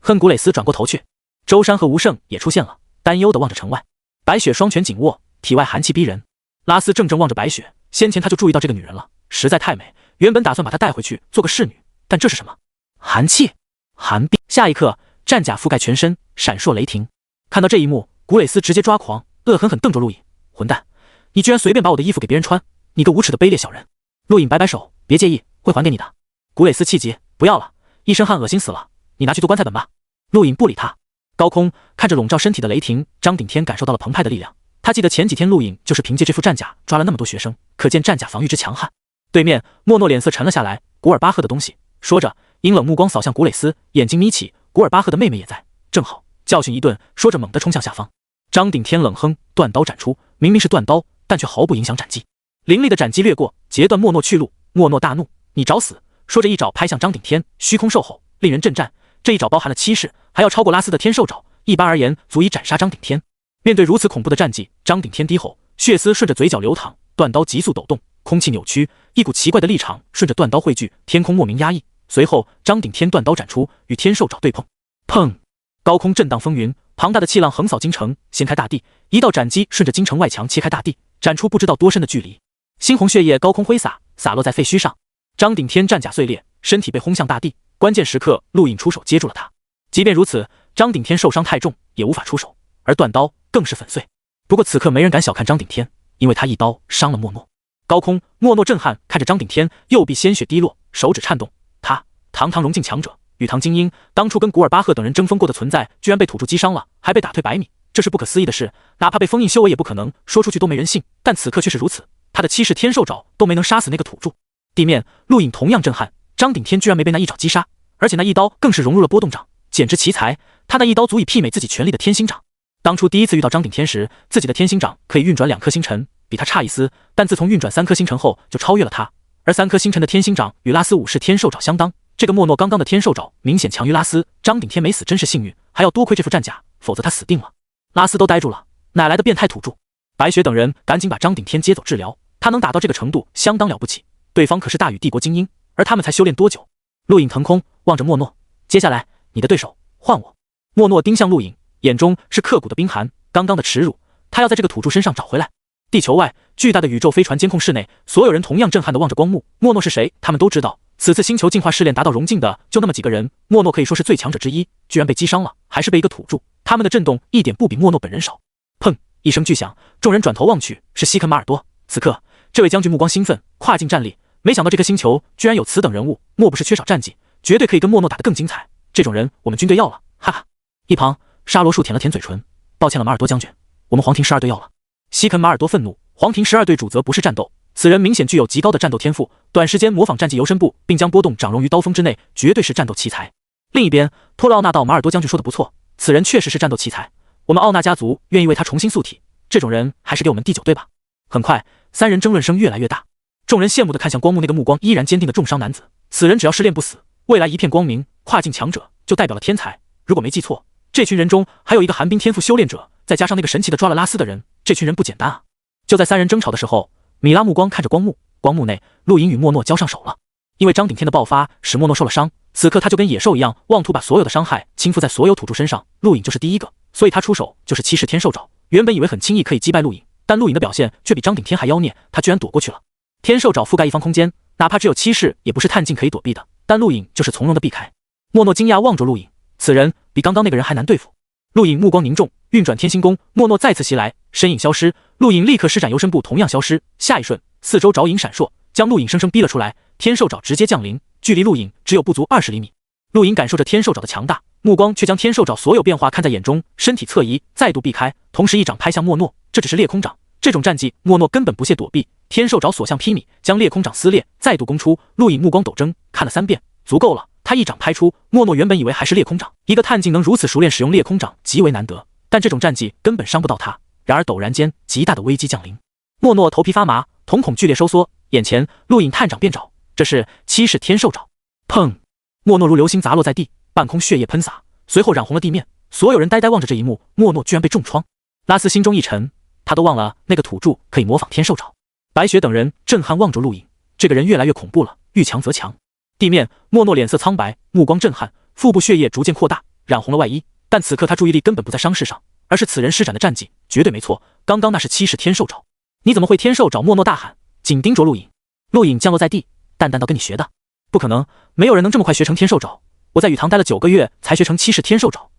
恨。古磊斯转过头去，周山和吴胜也出现了，担忧地望着城外。白雪双拳紧握，体外寒气逼人。拉斯怔怔望着白雪，先前他就注意到这个女人了，实在太美，原本打算把她带回去做个侍女，但这是什么？寒气，寒冰。下一刻，战甲覆盖全身，闪烁雷霆。看到这一幕，古磊斯直接抓狂，恶狠狠瞪着陆颖，混蛋，你居然随便把我的衣服给别人穿，你个无耻的卑劣小人！陆颖摆摆手，别介意，会还给你的。古磊斯气急，不要了，一身汗恶心死了，你拿去做棺材本吧。陆颖不理他。高空看着笼罩身体的雷霆，张鼎天感受到了澎湃的力量。他记得前几天陆颖就是凭借这副战甲抓了那么多学生，可见战甲防御之强悍。对面莫诺脸色沉了下来，古尔巴赫的东西。说着，阴冷目光扫向古磊斯，眼睛眯起。古尔巴赫的妹妹也在，正好教训一顿。说着猛地冲向下方。张鼎天冷哼，断刀斩出。明明是断刀，但却毫不影响斩击。凌厉的斩击掠过，截断莫诺去路。莫诺大怒，你找死！说着一爪拍向张鼎天，虚空兽吼，令人震颤。这一爪包含了气势，还要超过拉斯的天兽爪，一般而言足以斩杀张鼎天。面对如此恐怖的战绩，张鼎天低吼，血丝顺着嘴角流淌，断刀急速抖动，空气扭曲，一股奇怪的力场顺着断刀汇聚，天空莫名压抑。随后，张鼎天断刀斩出，与天兽爪对碰。砰！高空震荡风云，庞大的气浪横扫京城，掀开大地。一道斩击顺着京城外墙切开大地，斩出不知道多深的距离。猩红血液高空挥洒，洒落在废墟上。张鼎天战甲碎裂，身体被轰向大地。关键时刻，陆颖出手接住了他。即便如此，张鼎天受伤太重，也无法出手，而断刀更是粉碎。不过此刻没人敢小看张鼎天，因为他一刀伤了莫诺。高空，莫诺震撼看着张鼎天，右臂鲜血滴落，手指颤动。他，堂堂荣境强者，羽堂精英，当初跟古尔巴赫等人争锋过的存在，居然被土著击伤了，还被打退100米，这是不可思议的事。哪怕被封印修为也不可能，说出去都没人信，但此刻却是如此。他的七式天兽爪都没能杀死那个土著。地面，陆颖同样震撼，张鼎天居然没被那一爪击杀，而且那一刀更是融入了波动掌，简直奇才。他那一刀足以媲美自己全力的天星掌。当初第一次遇到张鼎天时，自己的天星掌可以运转2颗星辰，比他差一丝，但自从运转3颗星辰后，就超越了他。而3颗星辰的天星掌与拉斯5式天兽爪相当，这个莫诺刚刚的天兽爪明显强于拉斯。张鼎天没死真是幸运，还要多亏这副战甲，否则他死定了。拉斯都呆住了，哪来的变态土著？白雪等人赶紧把张鼎天接走治疗，他能打到这个程度相当了不起，对方可是大禹帝国精英，而他们才修炼多久？陆颖腾空望着莫诺，接下来你的对手换我。莫诺盯向陆颖，眼中是刻骨的冰寒，刚刚的耻辱，他要在这个土著身上找回来。地球外，巨大的宇宙飞船监控室内，所有人同样震撼地望着光幕。莫诺是谁？他们都知道。此次星球进化试炼达到荣境的就那么几个人，莫诺可以说是最强者之一，居然被击伤了，还是被一个土著。他们的震动一点不比莫诺本人少。砰！一声巨响，众人转头望去，是西肯马尔多。此刻，这位将军目光兴奋，跨境战力。没想到这颗星球居然有此等人物，莫不是缺少战绩，绝对可以跟莫诺打得更精彩。这种人，我们军队要了，哈哈。一旁，沙罗树舔了舔嘴唇，抱歉了，马尔多将军，我们黄庭12队要了。西肯马尔多愤怒，黄庭12队主责不是战斗，此人明显具有极高的战斗天赋，短时间模仿战绩游身步，并将波动掌融于刀锋之内，绝对是战斗奇才。另一边，托勒奥纳道马尔多将军说的不错，此人确实是战斗奇才，我们奥纳家族愿意为他重新塑体，这种人还是给我们第9队吧。很快，三人争论声越来越大，众人羡慕地看向光幕那个目光依然坚定的重伤男子，此人只要是练不死，未来一片光明，跨境强者就代表了天才。如果没记错，这群人中还有一个寒冰天赋修炼者，再加上那个神奇的抓了拉斯的人，这群人不简单啊。就在三人争吵的时候，米拉目光看着光幕，光幕内陆颖与莫诺交上手了。因为张鼎天的爆发使莫诺受了伤，此刻他就跟野兽一样，妄图把所有的伤害倾覆在所有土著身上。陆颖就是第一个，所以他出手就是7式天兽爪。原本以为很轻易可以击败陆颖，但陆颖的表现却比张鼎天还妖孽，他居然躲过去了。天兽爪覆盖一方空间，哪怕只有7式，也不是探镜可以躲避的，但陆颖就是从容的避开。莫诺惊讶望着陆颖，此人比刚刚那个人还难对付。陆颖目光凝重，运转天星功，莫诺再次袭来，身影消失，陆颖立刻施展游身步，同样消失。下一瞬，四周爪影闪烁，将陆颖生生逼了出来，天兽爪直接降临，距离陆颖只有不足20厘米。陆颖感受着天兽爪的强大，目光却将天兽爪所有变化看在眼中，身体侧移，再度避开，同时一掌拍向莫诺。这只是裂空掌，这种战绩莫诺根本不屑躲避，天兽爪所向披靡，将裂空掌撕裂，再度攻出。陆颖目光陡睁，看了3遍，足够了。他一掌拍出，莫诺原本以为还是裂空掌，一个探镜能如此熟练使用裂空掌极为难得，但这种战绩根本伤不到他。然而陡然间，极大的危机降临。莫诺头皮发麻，瞳孔剧烈收缩，眼前陆隐探掌便爪，这是七式天兽爪。砰！莫诺如流星砸落在地，半空血液喷洒，随后染红了地面。所有人呆呆望着这一幕，莫诺居然被重创。拉斯心中一沉，他都忘了那个土著可以模仿天兽爪。白雪等人震撼望着陆隐，这个人越来越恐怖了，遇强则强。地面，莫诺脸色苍白，目光震撼，腹部血液逐渐扩大，染红了外衣。但此刻他注意力根本不在伤势上，而是此人施展的战绩，绝对没错。刚刚那是七式天兽爪。你怎么会天兽爪？莫诺大喊，紧盯着陆隐。陆隐降落在地，淡淡道：跟你学的。不可能，没有人能这么快学成天兽爪。我在雨堂待了9个月才学成七式天兽爪，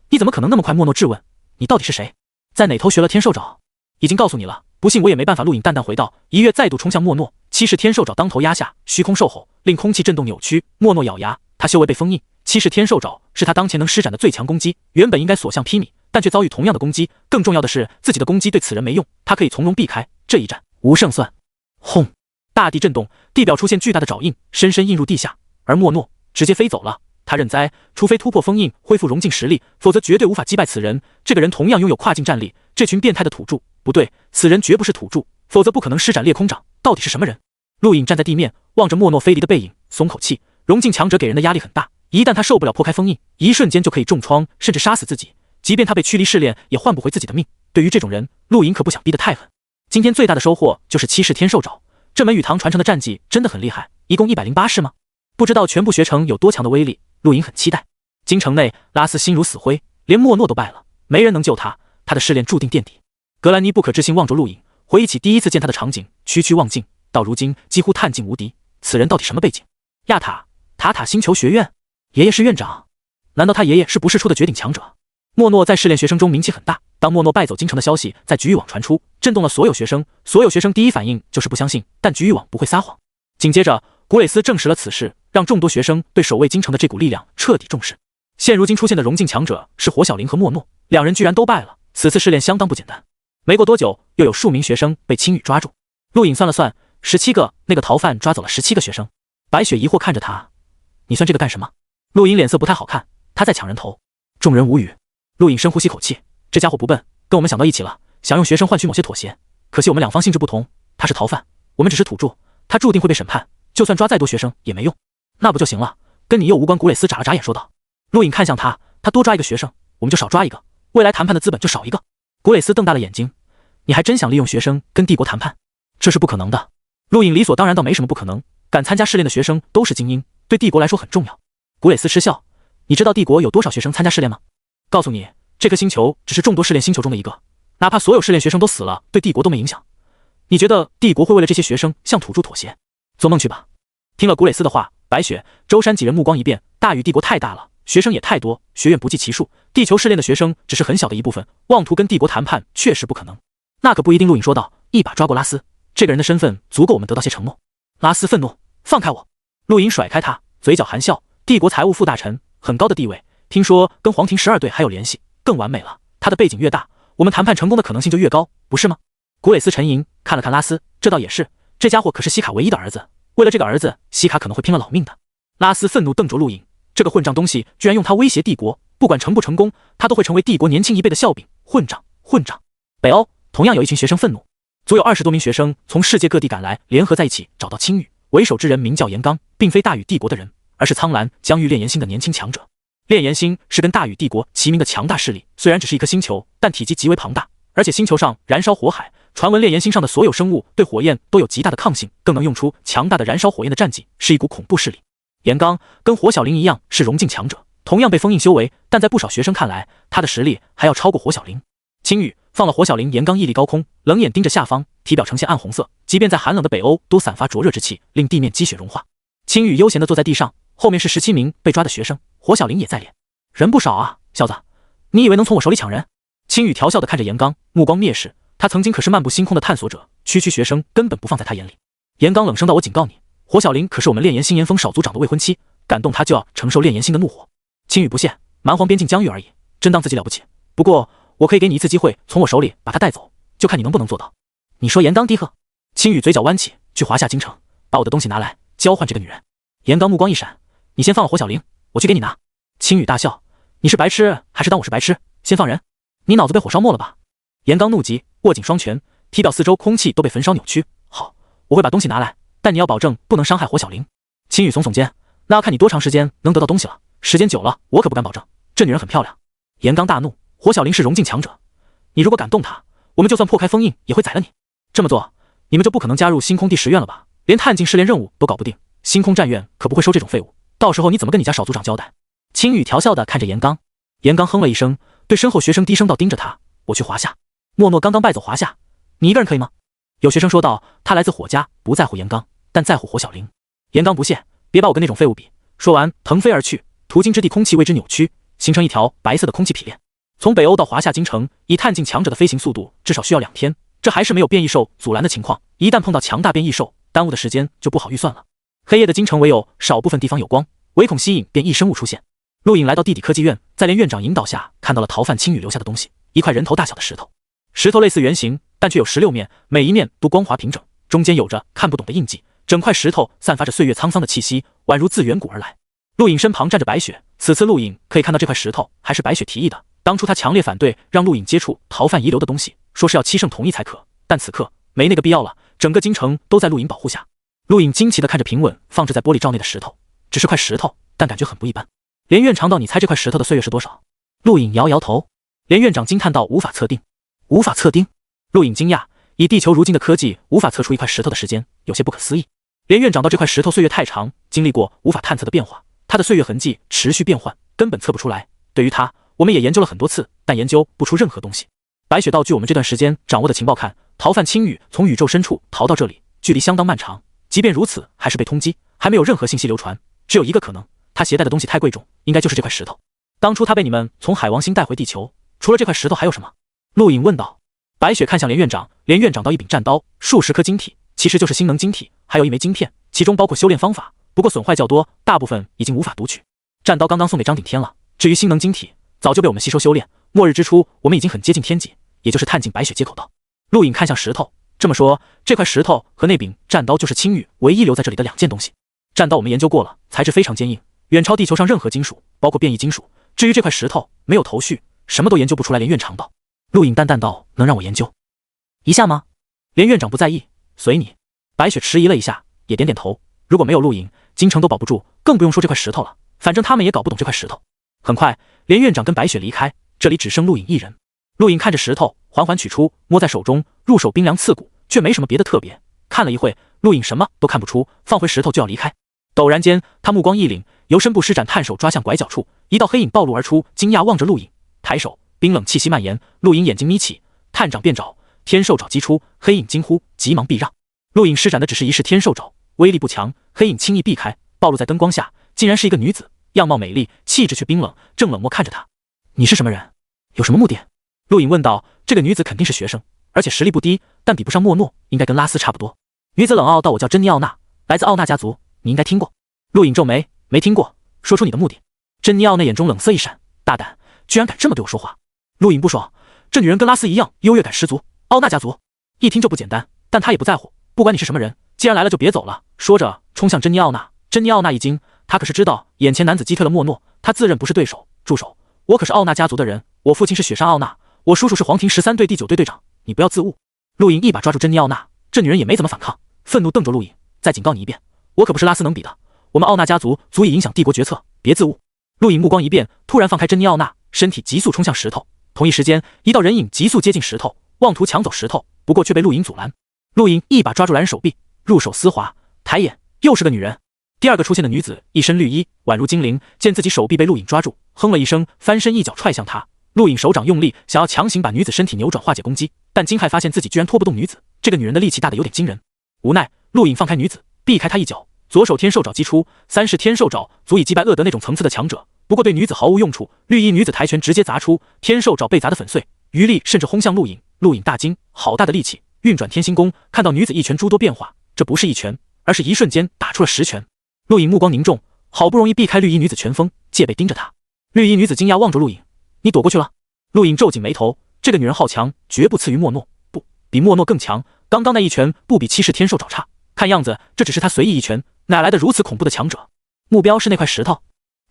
你怎么可能那么快？莫诺质问。你到底是谁？在哪头学了天兽爪？已经告诉你了，不信我也没办法。陆隐淡淡回道，一跃再度冲向莫诺，七式天兽爪当头压下，虚空兽吼，令空气震动扭曲。莫诺咬牙，他修为被封印，七式天兽爪是他当前能施展的最强攻击，原本应该所向披靡，但却遭遇同样的攻击。更重要的是，自己的攻击对此人没用，他可以从容避开，这一战无胜算。轰！大地震动，地表出现巨大的爪印，深深印入地下，而莫诺直接飞走了。他认栽，除非突破封印，恢复融境实力，否则绝对无法击败此人。这个人同样拥有跨境战力。这群变态的土著，不对，此人绝不是土著，否则不可能施展裂空掌。到底是什么人？陆隐站在地面，望着莫诺飞离的背影，松口气。融境强者给人的压力很大，一旦他受不了破开封印，一瞬间就可以重创，甚至杀死自己。即便他被驱离试炼，也换不回自己的命。对于这种人，陆隐可不想逼得太狠。今天最大的收获就是七式天兽爪，这门雨堂传承的战绩真的很厉害，一共108式吗？不知道全部学成有多强的威力，陆隐很期待。京城内，拉斯心如死灰，连莫诺都败了，没人能救他，他的试炼注定垫底。格兰妮不可置信望着陆隐，回忆起第一次见他的场景，区区望境，到如今几乎探尽无敌。此人到底什么背景？亚塔星球学院，爷爷是院长，难道他爷爷是不世出的绝顶强者？莫诺在试炼学生中名气很大，当莫诺败走京城的消息在局域网传出，震动了所有学生。所有学生第一反应就是不相信，但局域网不会撒谎。紧接着，古蕾斯证实了此事，让众多学生对守卫京城的这股力量彻底重视。现如今出现的融境强者是火小玲和莫诺，两人居然都败了，此次试炼相当不简单。没过多久，又有数名学生被青羽抓住。陆隐算了算，17个，那个逃犯抓走了17个学生。白雪疑惑看着他，你算这个干什么？陆隐脸色不太好看，他在抢人头。众人无语。陆隐深呼吸口气，这家伙不笨，跟我们想到一起了，想用学生换取某些妥协。可惜我们两方性质不同，他是逃犯，我们只是土著，他注定会被审判，就算抓再多学生也没用。那不就行了，跟你又无关。古蕾斯眨了眨眼说道。陆隐看向他，他多抓一个学生，我们就少抓一个，未来谈判的资本就少一个。古蕾斯瞪大了眼睛，你还真想利用学生跟帝国谈判？这是不可能的。陆隐理所当然道没什么不可能，敢参加试炼的学生都是精英，对帝国来说很重要。古蕾斯嗤笑，你知道帝国有多少学生参加试炼吗？告诉你，这颗星球只是众多试炼星球中的一个，哪怕所有试炼学生都死了，对帝国都没影响。你觉得帝国会为了这些学生向土著妥协？做梦去吧。听了古蕾斯的话，白雪、舟山几人目光一变，大禹帝国太大了，学生也太多，学院不计其数，地球试炼的学生只是很小的一部分，妄图跟帝国谈判确实不可能。那可不一定。陆隐说道，一把抓过拉斯，这个人的身份足够我们得到些承诺。拉斯愤怒，放开我！陆隐甩开他，嘴角含笑，帝国财务副大臣，很高的地位，听说跟皇庭12队还有联系，更完美了。他的背景越大，我们谈判成功的可能性就越高，不是吗？古蕾斯沉吟，看了看拉斯，这倒也是，这家伙可是西卡唯一的儿子，为了这个儿子，西卡可能会拼了老命的。拉斯愤怒瞪着陆隐，这个混账东西居然用他威胁帝国，不管成不成功，他都会成为帝国年轻一辈的笑柄。混账！北欧同样有一群学生愤怒，足有20多名学生从世界各地赶来，联合在一起找到青羽，为首之人名叫严刚，并非大禹帝国的人，而是苍蓝疆域炼炎星的年轻强者。炼炎星是跟大禹帝国齐名的强大势力，虽然只是一颗星球，但体积极为庞大，而且星球上燃烧火海，传闻炼炎星上的所有生物对火焰都有极大的抗性，更能用出强大的燃烧火焰的战绩，是一股恐怖势力。严刚跟火小玲一样是融境强者，同样被封印修为，但在不少学生看来，他的实力还要超过火小玲。青羽放了火小玲，严刚屹立高空，冷眼盯着下方，体表呈现暗红色，即便在寒冷的北欧都散发灼热之气，令地面积雪融化。青羽悠闲地坐在地上，后面是17名被抓的学生，火小玲也在列，人不少啊，小子，你以为能从我手里抢人？青羽调笑地看着严刚，目光蔑视，他曾经可是漫步星空的探索者，区区学生根本不放在他眼里。严刚冷声道，我警告你，火小玲可是我们炼炎星炎风少族长的未婚妻，敢动她就要承受炼炎星的怒火。青羽不屑，蛮荒边境疆域而已，真当自己了不起。不过我可以给你一次机会，从我手里把她带走，就看你能不能做到。你说严刚低喝？青羽嘴角弯起，去华夏京城，把我的东西拿来，交换这个女人。严刚目光一闪，你先放了火小玲，我去给你拿。青羽大笑，你是白痴还是当我是白痴？先放人。你脑子被火烧没了吧？严刚怒极，握紧双拳，体表四周空气都被焚烧扭曲。好，我会把东西拿来，但你要保证不能伤害火小玲。青羽耸耸肩，那要看你多长时间能得到东西了，时间久了我可不敢保证。这女人很漂亮。严刚大怒，火小玲是荣境强者，你如果敢动她，我们就算破开封印也会宰了你。这么做，你们就不可能加入星空第10院了吧？连探境试炼任务都搞不定，星空战院可不会收这种废物，到时候你怎么跟你家少族长交代？青羽调笑地看着严刚，严刚哼了一声，对身后学生低声道，盯着他，我去华夏。莫诺刚刚败走华夏，你一个人可以吗？有学生说道，他来自火家，不在乎严刚，但在乎火小玲。严刚不屑，别把我跟那种废物比。说完腾飞而去，途经之地空气为之扭曲，形成一条白色的空气匹链。从北欧到华夏京城，以探境强者的飞行速度至少需要2天，这还是没有变异兽阻拦的情况，一旦碰到强大变异兽，耽误的时间就不好预算了。黑夜的京城唯有少部分地方有光，唯恐吸引变异生物出现。陆颖来到地底科技院，在连院长引导下看到了逃犯青羽留下的东西，一块人头大小的石头。石头类似圆形，但却有16面，每一面都光滑平整，中间有着看不懂的印记，整块石头散发着岁月沧桑的气息，宛如自远古而来。陆颖身旁站着白雪，此次陆颖可以看到这块石头还是白雪提议的，当初他强烈反对让陆颖接触逃犯遗留的东西，说是要七圣同意才可，但此刻没那个必要了，整个京城都在陆颖保护下。陆颖惊奇地看着平稳放置在玻璃罩内的石头，只是块石头，但感觉很不一般。连院长道，你猜这块石头的岁月是多少？陆颖摇摇头。连院长惊叹道，无法测定。无法测定？陆颖惊讶，以地球如今的科技，无法测出一块石头的时间，有些不可思议。连院长道，这块石头岁月太长，经历过无法探测的变化，它的岁月痕迹持续变换，根本测不出来。对于它，我们也研究了很多次，但研究不出任何东西。白雪道，据我们这段时间掌握的情报看，逃犯青羽从宇宙深处逃到这里，距离相当漫长，即便如此还是被通缉，还没有任何信息流传。只有一个可能，他携带的东西太贵重，应该就是这块石头。当初他被你们从海王星带回地球，除了这块石头还有什么？陆颖问道。白雪看向连院长，连院长道，一柄战刀，数十颗晶体，其实就是星能晶体，还有一枚晶片，其中包括修炼方法，不过损坏较多，大部分已经无法读取。战刀刚刚送给张顶天了，至于星能晶体，早就被我们吸收修炼。末日之初，我们已经很接近天级，也就是探境。白雪接口道。陆颖看向石头，这么说，这块石头和那柄战刀就是青羽唯一留在这里的2件东西。战刀我们研究过了，材质非常坚硬，远超地球上任何金属，包括变异金属。至于这块石头，没有头绪，什么都研究不出来。连院长道。陆颖淡淡道，能让我研究一下吗？连院长不在意，随你。白雪迟疑了一下，也点点头。如果没有陆颖，京城都保不住，更不用说这块石头了，反正他们也搞不懂这块石头。很快，连院长跟白雪离开，这里只剩陆颖一人。陆颖看着石头，缓缓取出，摸在手中，入手冰凉刺骨，却没什么别的特别。看了一会，陆颖什么都看不出，放回石头就要离开。陡然间，他目光一凛，由身部施展，探手抓向拐角处，一道黑影暴露而出，惊讶望着陆颖，抬手，冰冷气息蔓延，陆颖眼睛眯起，探掌变爪，天兽爪击出，黑影惊呼，急忙避让。陆颖施展的只是一式天兽爪，威力不强，黑影轻易避开，暴露在灯光下，竟然是一个女子，样貌美丽，气质却冰冷，正冷漠看着他。你是什么人？有什么目的？陆颖问道。这个女子肯定是学生，而且实力不低，但比不上莫诺，应该跟拉斯差不多。女子冷傲道，我叫珍妮奥娜，来自奥纳家族，你应该听过。陆颖皱眉，没听过，说出你的目的。珍妮奥娜眼中冷色一闪，大胆，居然敢这么对我说话。陆颖不爽，这女人跟拉斯一样，优越感十足，奥纳家族一听就不简单，但他也不在乎，不管你是什么人，既然来了就别走了。说着冲向珍妮奥娜。珍妮奥娜一惊，她可是知道眼前男子击退了莫诺，她自认不是对手。住手，我可是奥纳家族的人，我父亲是雪山奥纳，我叔叔是皇庭13队第9队队长，你不要自误。陆颖一把抓住珍妮奥娜，这女人也没怎么反抗，愤怒瞪着陆颖，再警告你一遍，我可不是拉斯能比的，我们奥纳家族足以影响帝国决策，别自误。陆颖目光一变，突然放开珍妮奥娜，身体急速冲向石头。同一时间，一道人影急速接近石头，妄图抢走石头，不过却被陆颖阻拦。陆颖一把抓住男人手臂，入手丝滑，抬眼，又是个女人。第二个出现的女子一身绿衣，宛如精灵，见自己手臂被陆颖抓住，哼了一声，翻身一脚踹向他。陆颖手掌用力，想要强行把女子身体扭转化解攻击，但惊骇发现自己居然拖不动女子，这个女人的力气大得有点惊人。无奈，陆颖放开女子，避开她一脚，左手天兽爪击出，3式天兽爪足以击败厄德那种层次的强者，不过对女子毫无用处。绿衣女子抬拳直接砸出，天兽爪被砸得粉碎，余力甚至轰向陆颖。陆颖大惊，好大的力气！运转天星功，看到女子一拳诸多变化，这不是一拳，而是一瞬间打出了10拳。陆颖目光凝重，好不容易避开绿衣女子拳风，戒备盯着她。绿衣女子惊讶望着陆颖，你躲过去了？陆颖皱紧眉头，这个女人好强，绝不次于莫诺，不，比莫诺更强。刚刚那一拳不比7式天兽爪差，看样子这只是他随意一拳，哪来的如此恐怖的强者？目标是那块石头。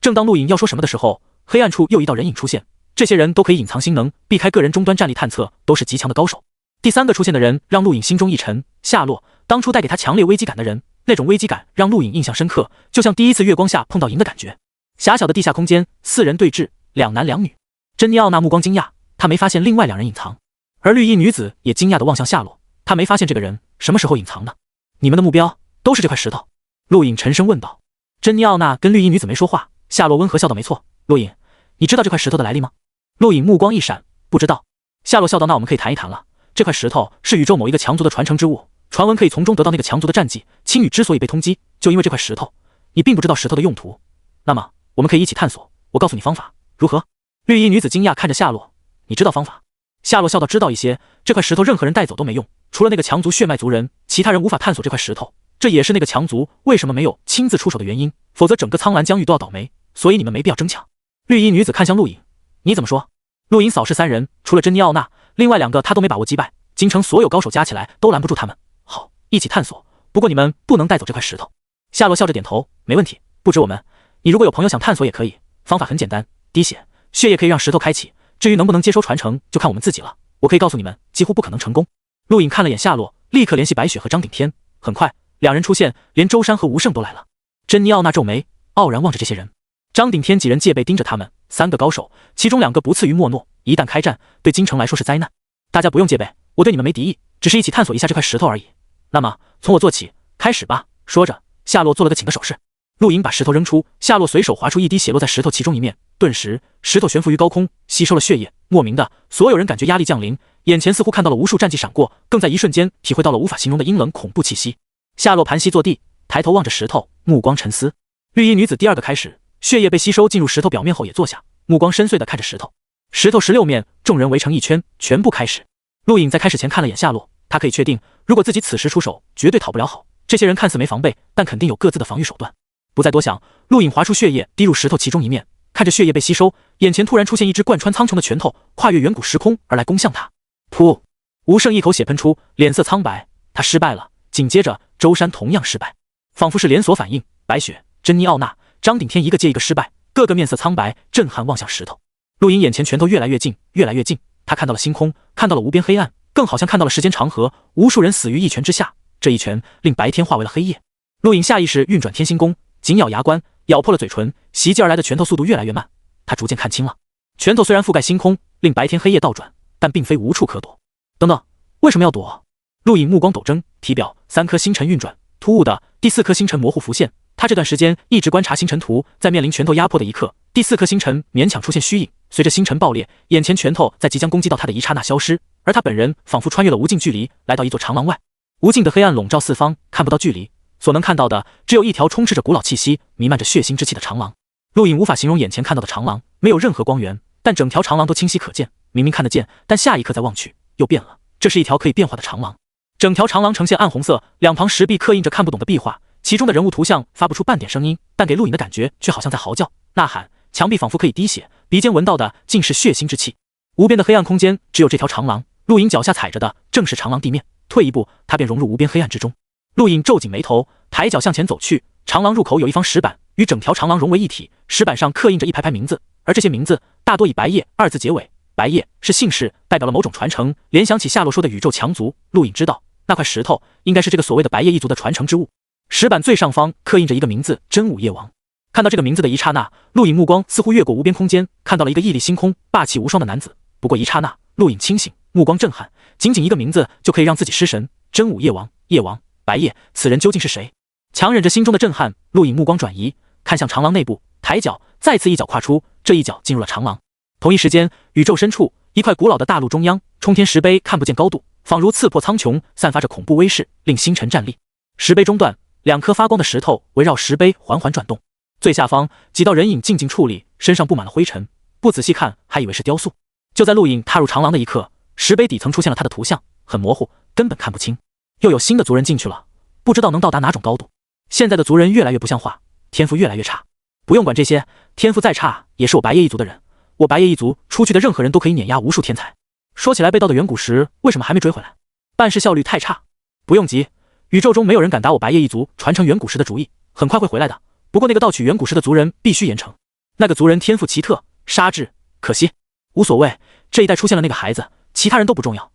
正当陆颖要说什么的时候，黑暗处又一道人影出现，这些人都可以隐藏星能，避开个人终端战力探测，都是极强的高手。第三个出现的人让陆颖心中一沉，夏洛，当初带给他强烈危机感的人，那种危机感让陆颖印象深刻，就像第一次月光下碰到银的感觉。狭小的地下空间，4人对峙，两男两女。珍妮奥娜目光惊讶，她没发现另外2人隐藏，而绿衣女子也惊讶地望向夏洛，她没发现这个人什么时候隐藏的。你们的目标都是这块石头？陆颖沉声问道。珍妮奥娜跟绿衣女子没说话，夏洛温和笑道：没错，陆颖，你知道这块石头的来历吗？陆颖目光一闪，不知道。夏洛笑道：那我们可以谈一谈了。这块石头是宇宙某一个强族的传承之物，传闻可以从中得到那个强族的战绩。青羽之所以被通缉，就因为这块石头。你并不知道石头的用途，那么我们可以一起探索，我告诉你方法，如何？绿衣女子惊讶看着夏洛，你知道方法？夏洛笑道：知道一些。这块石头任何人带走都没用，除了那个强族血脉族人，其他人无法探索这块石头。这也是那个强族为什么没有亲自出手的原因，否则整个苍蓝疆域都要倒霉，所以你们没必要争抢。绿衣女子看向陆颖，你怎么说？陆颖扫视3人，除了珍妮奥娜，另外2个他都没把握击败，京城所有高手加起来都拦不住他们。好，一起探索，不过你们不能带走这块石头。夏洛笑着点头，没问题，不止我们，你如果有朋友想探索也可以，方法很简单，滴血液可以让石头开启，至于能不能接收传承就看我们自己了。我可以告诉你们，几乎不可能成功。陆颖看了眼夏洛，立刻联系白雪和张顶天，很快2人出现，连周山和吴胜都来了。珍妮奥娜皱眉，傲然望着这些人。张顶天几人戒备盯着他们，3个高手，其中2个不次于莫诺，一旦开战，对京城来说是灾难。大家不用戒备，我对你们没敌意，只是一起探索一下这块石头而已。那么从我做起，开始吧。说着，夏洛做了个请的手势。陆颖把石头扔出，夏洛随手划出一滴血落在石头其中一面，顿时石头悬浮于高空，吸收了血液。莫名的，所有人感觉压力降临，眼前似乎看到了无数战绩闪过，更在一瞬间体会到了无法形容的阴冷恐怖气息。夏洛盘膝坐地，抬头望着石头，目光沉思。绿衣女子第2个开始，血液被吸收进入石头表面后也坐下，目光深邃地看着石头。石头16面，众人围成一圈，全部开始。陆颖在开始前看了眼夏洛，他可以确定，如果自己此时出手，绝对讨不了好。这些人看似没防备，但肯定有各自的防御手段。不再多想，陆颖划出血液滴入石头其中一面，看着血液被吸收，眼前突然出现一只贯穿苍穹的拳头，跨越远古时空而来攻向他。噗！吴胜一口血喷出，脸色苍白，他失败了。紧接着周山同样失败，仿佛是连锁反应。白雪、珍妮奥娜、张顶天一个接一个失败，个个面色苍白，震撼望向石头。陆颖眼前拳头越来越近，越来越近，他看到了星空，看到了无边黑暗，更好像看到了时间长河，无数人死于一拳之下。这一拳令白天化为了黑夜。陆颖下意识运转天星功，紧咬牙关，咬破了嘴唇，袭击而来的拳头速度越来越慢。他逐渐看清了，拳头虽然覆盖星空，令白天黑夜倒转，但并非无处可躲。等等，为什么要躲？陆颖目光陡睁，体表3颗星辰运转，突兀的第4颗星辰模糊浮现。他这段时间一直观察星辰图，在面临拳头压迫的一刻，第4颗星辰勉强出现虚影。随着星辰爆裂，眼前拳头在即将攻击到他的一刹那消失，而他本人仿佛穿越了无尽距离，来到一座长廊外。无尽的黑暗笼罩四方，看不到距离，所能看到的只有一条充斥着古老气息、弥漫着血腥之气的长廊。陆颖无法形容眼前看到的长廊，没有任何光源，但整条长廊都清晰可见。明明看得见，但下一刻再望去又变了。这是一条可以变化的长廊，整条长廊呈现暗红色，两旁石壁刻印着看不懂的壁画，其中的人物图像发不出半点声音，但给陆颖的感觉却好像在嚎叫、呐喊。墙壁仿佛可以滴血，鼻尖闻到的尽是血腥之气。无边的黑暗空间，只有这条长廊。陆颖脚下踩着的正是长廊地面，退一步，他便融入无边黑暗之中。陆颖皱紧眉头，抬脚向前走去。长廊入口有一方石板，与整条长廊融为一体。石板上刻印着一排排名字，而这些名字大多以白夜二字结尾。白夜是姓氏，代表了某种传承。联想起夏洛说的宇宙强族，陆颖知道那块石头应该是这个所谓的白夜一族的传承之物。石板最上方刻印着一个名字：真武夜王。看到这个名字的一刹那，陆颖目光似乎越过无边空间，看到了一个屹立星空、霸气无双的男子。不过一刹那，陆颖清醒，目光震撼，仅仅一个名字就可以让自己失神。真武夜王，夜王，白夜，此人究竟是谁？强忍着心中的震撼，陆颖目光转移，看向长廊内部，抬脚，再次一脚跨出，这一脚进入了长廊。同一时间，宇宙深处，一块古老的大陆中央，冲天石碑看不见高度，仿如刺破苍穹，散发着恐怖威势，令星辰战栗。石碑中段，两颗发光的石头围绕石碑缓缓转动。最下方，几道人影静静矗立，身上布满了灰尘，不仔细看还以为是雕塑。就在陆颖踏入长廊的一刻，石碑底层出现了他的图像，很模糊，根本看不清。又有新的族人进去了，不知道能到达哪种高度。现在的族人越来越不像话，天赋越来越差。不用管这些，天赋再差也是我白夜一族的人，我白夜一族出去的任何人都可以碾压无数天才。说起来，被盗的远古石为什么还没追回来？办事效率太差。不用急，宇宙中没有人敢打我白夜一族传承远古石的主意，很快会回来的。不过那个盗取远古石的族人必须严惩。那个族人天赋奇特，杀之可惜。无所谓，这一带出现了那个孩子，其他人都不重要，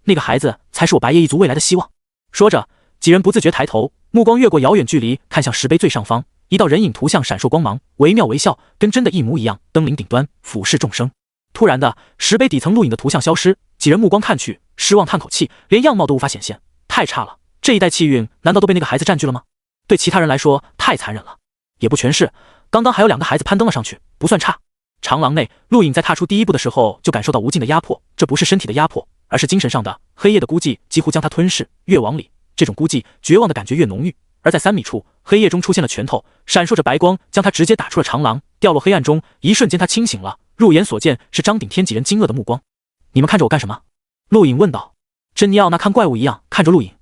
那个孩子才是我白夜一族未来的希望。说着，几人不自觉抬头，目光越过遥远距离看向石碑最上方，一道人影图像闪烁光芒，惟妙惟肖，跟真的一模一样，登临顶端，俯视众生。突然的，石碑底层录影的图像消失，几人目光看去，失望叹口气，连样貌都无法显现，太差了，这一代气运难道都被那个孩子占据了吗？对其他人来说太残忍了。也不全是，刚刚还有2个孩子攀登了上去，不算差。长廊内，陆影在踏出第一步的时候就感受到无尽的压迫，这不是身体的压迫，而是精神上的。黑夜的孤寂几乎将他吞噬，越往里，这种孤寂绝望的感觉越浓郁。而在3米处，黑夜中出现了拳头，闪烁着白光，将他直接打出了长廊，掉落黑暗中。一瞬间他清醒了，入眼所见是张顶天几人惊愕的目光。你们看着我干什么？陆影问道。珍妮奥娜看怪物一样看着陆影。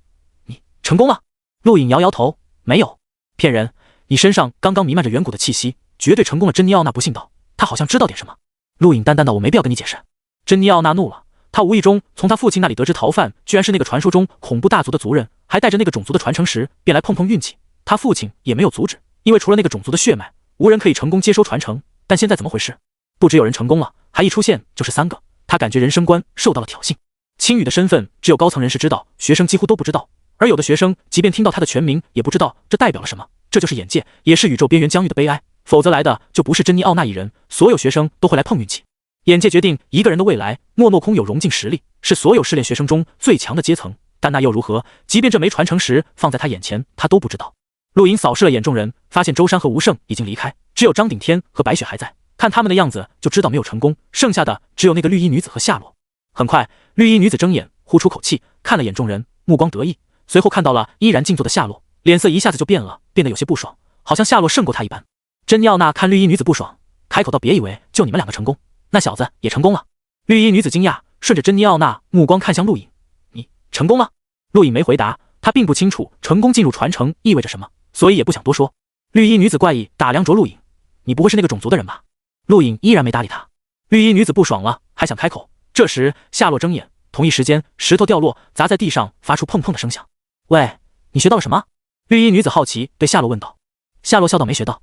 你成功了？陆影摇摇头，没有，骗人，你身上刚刚弥漫着远古的气息，绝对成功了。珍妮奥娜不信道，她好像知道点什么。陆影淡淡道，我没必要跟你解释。珍妮奥娜怒了，她无意中从她父亲那里得知逃犯居然是那个传说中恐怖大族的族人，还带着那个种族的传承石，便来碰碰运气。他父亲也没有阻止，因为除了那个种族的血脉，无人可以成功接收传承。但现在怎么回事？不只有人成功了，还一出现就是3个。他感觉人生观受到了挑衅。青羽的身份只有高层人士知道，学生几乎都不知道，而有的学生即便听到他的全名也不知道这代表了什么。这就是眼界，也是宇宙边缘疆域的悲哀。否则来的就不是珍妮奥娜一人，所有学生都会来碰运气。眼界决定一个人的未来。莫诺空有融进实力，是所有试炼学生中最强的阶层，但那又如何？即便这枚传承石放在他眼前，他都不知道。陆影扫视了眼众人，发现周山和吴胜已经离开，只有张顶天和白雪还在。看他们的样子就知道没有成功，剩下的只有那个绿衣女子和夏洛。很快，绿衣女子睁眼，呼出口气，看了眼众人，目光得意，随后看到了依然静坐的夏洛，脸色一下子就变了，变得有些不爽，好像夏洛胜过他一般。珍妮奥娜看绿衣女子不爽，开口道：“别以为就你们2个成功，那小子也成功了。”绿衣女子惊讶，顺着珍妮奥娜目光看向陆影：“你成功了？”陆影没回答，他并不清楚成功进入传承意味着什么，所以也不想多说。绿衣女子怪异打量着陆影：“你不会是那个种族的人吧？”陆影依然没搭理他。绿衣女子不爽了，还想开口，这时夏洛睁眼，同一时间石头掉落，砸在地上，发出碰碰的声响。“喂，你学到了什么？”绿衣女子好奇对夏洛问道。夏洛笑道：“没学到。”“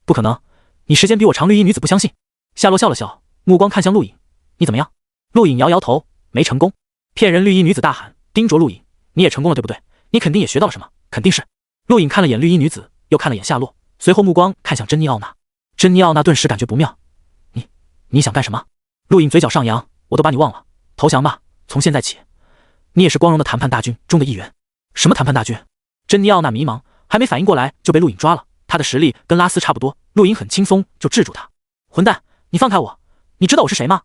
不可能，你时间比我长。”绿衣女子不相信。夏洛笑了笑，目光看向陆影：“你怎么样？”陆影摇摇头：“没成功。”“骗人！”绿衣女子大喊，盯着陆影：“你也成功了对不对？你肯定也学到了什么？”“肯定是。”陆影看了眼绿衣女子，又看了眼夏洛，随后目光看向珍妮奥娜。珍妮奥娜顿时感觉不妙：“你想干什么？”陆影嘴角上扬：“我都把你忘了，投降吧，从现在起，你也是光荣的谈判大军中的一员。”“什么谈判大军？”珍妮奥娜迷茫，还没反应过来就被陆影抓了。他的实力跟拉斯差不多，陆影很轻松就制住他。“混蛋，你放开我！你知道我是谁吗？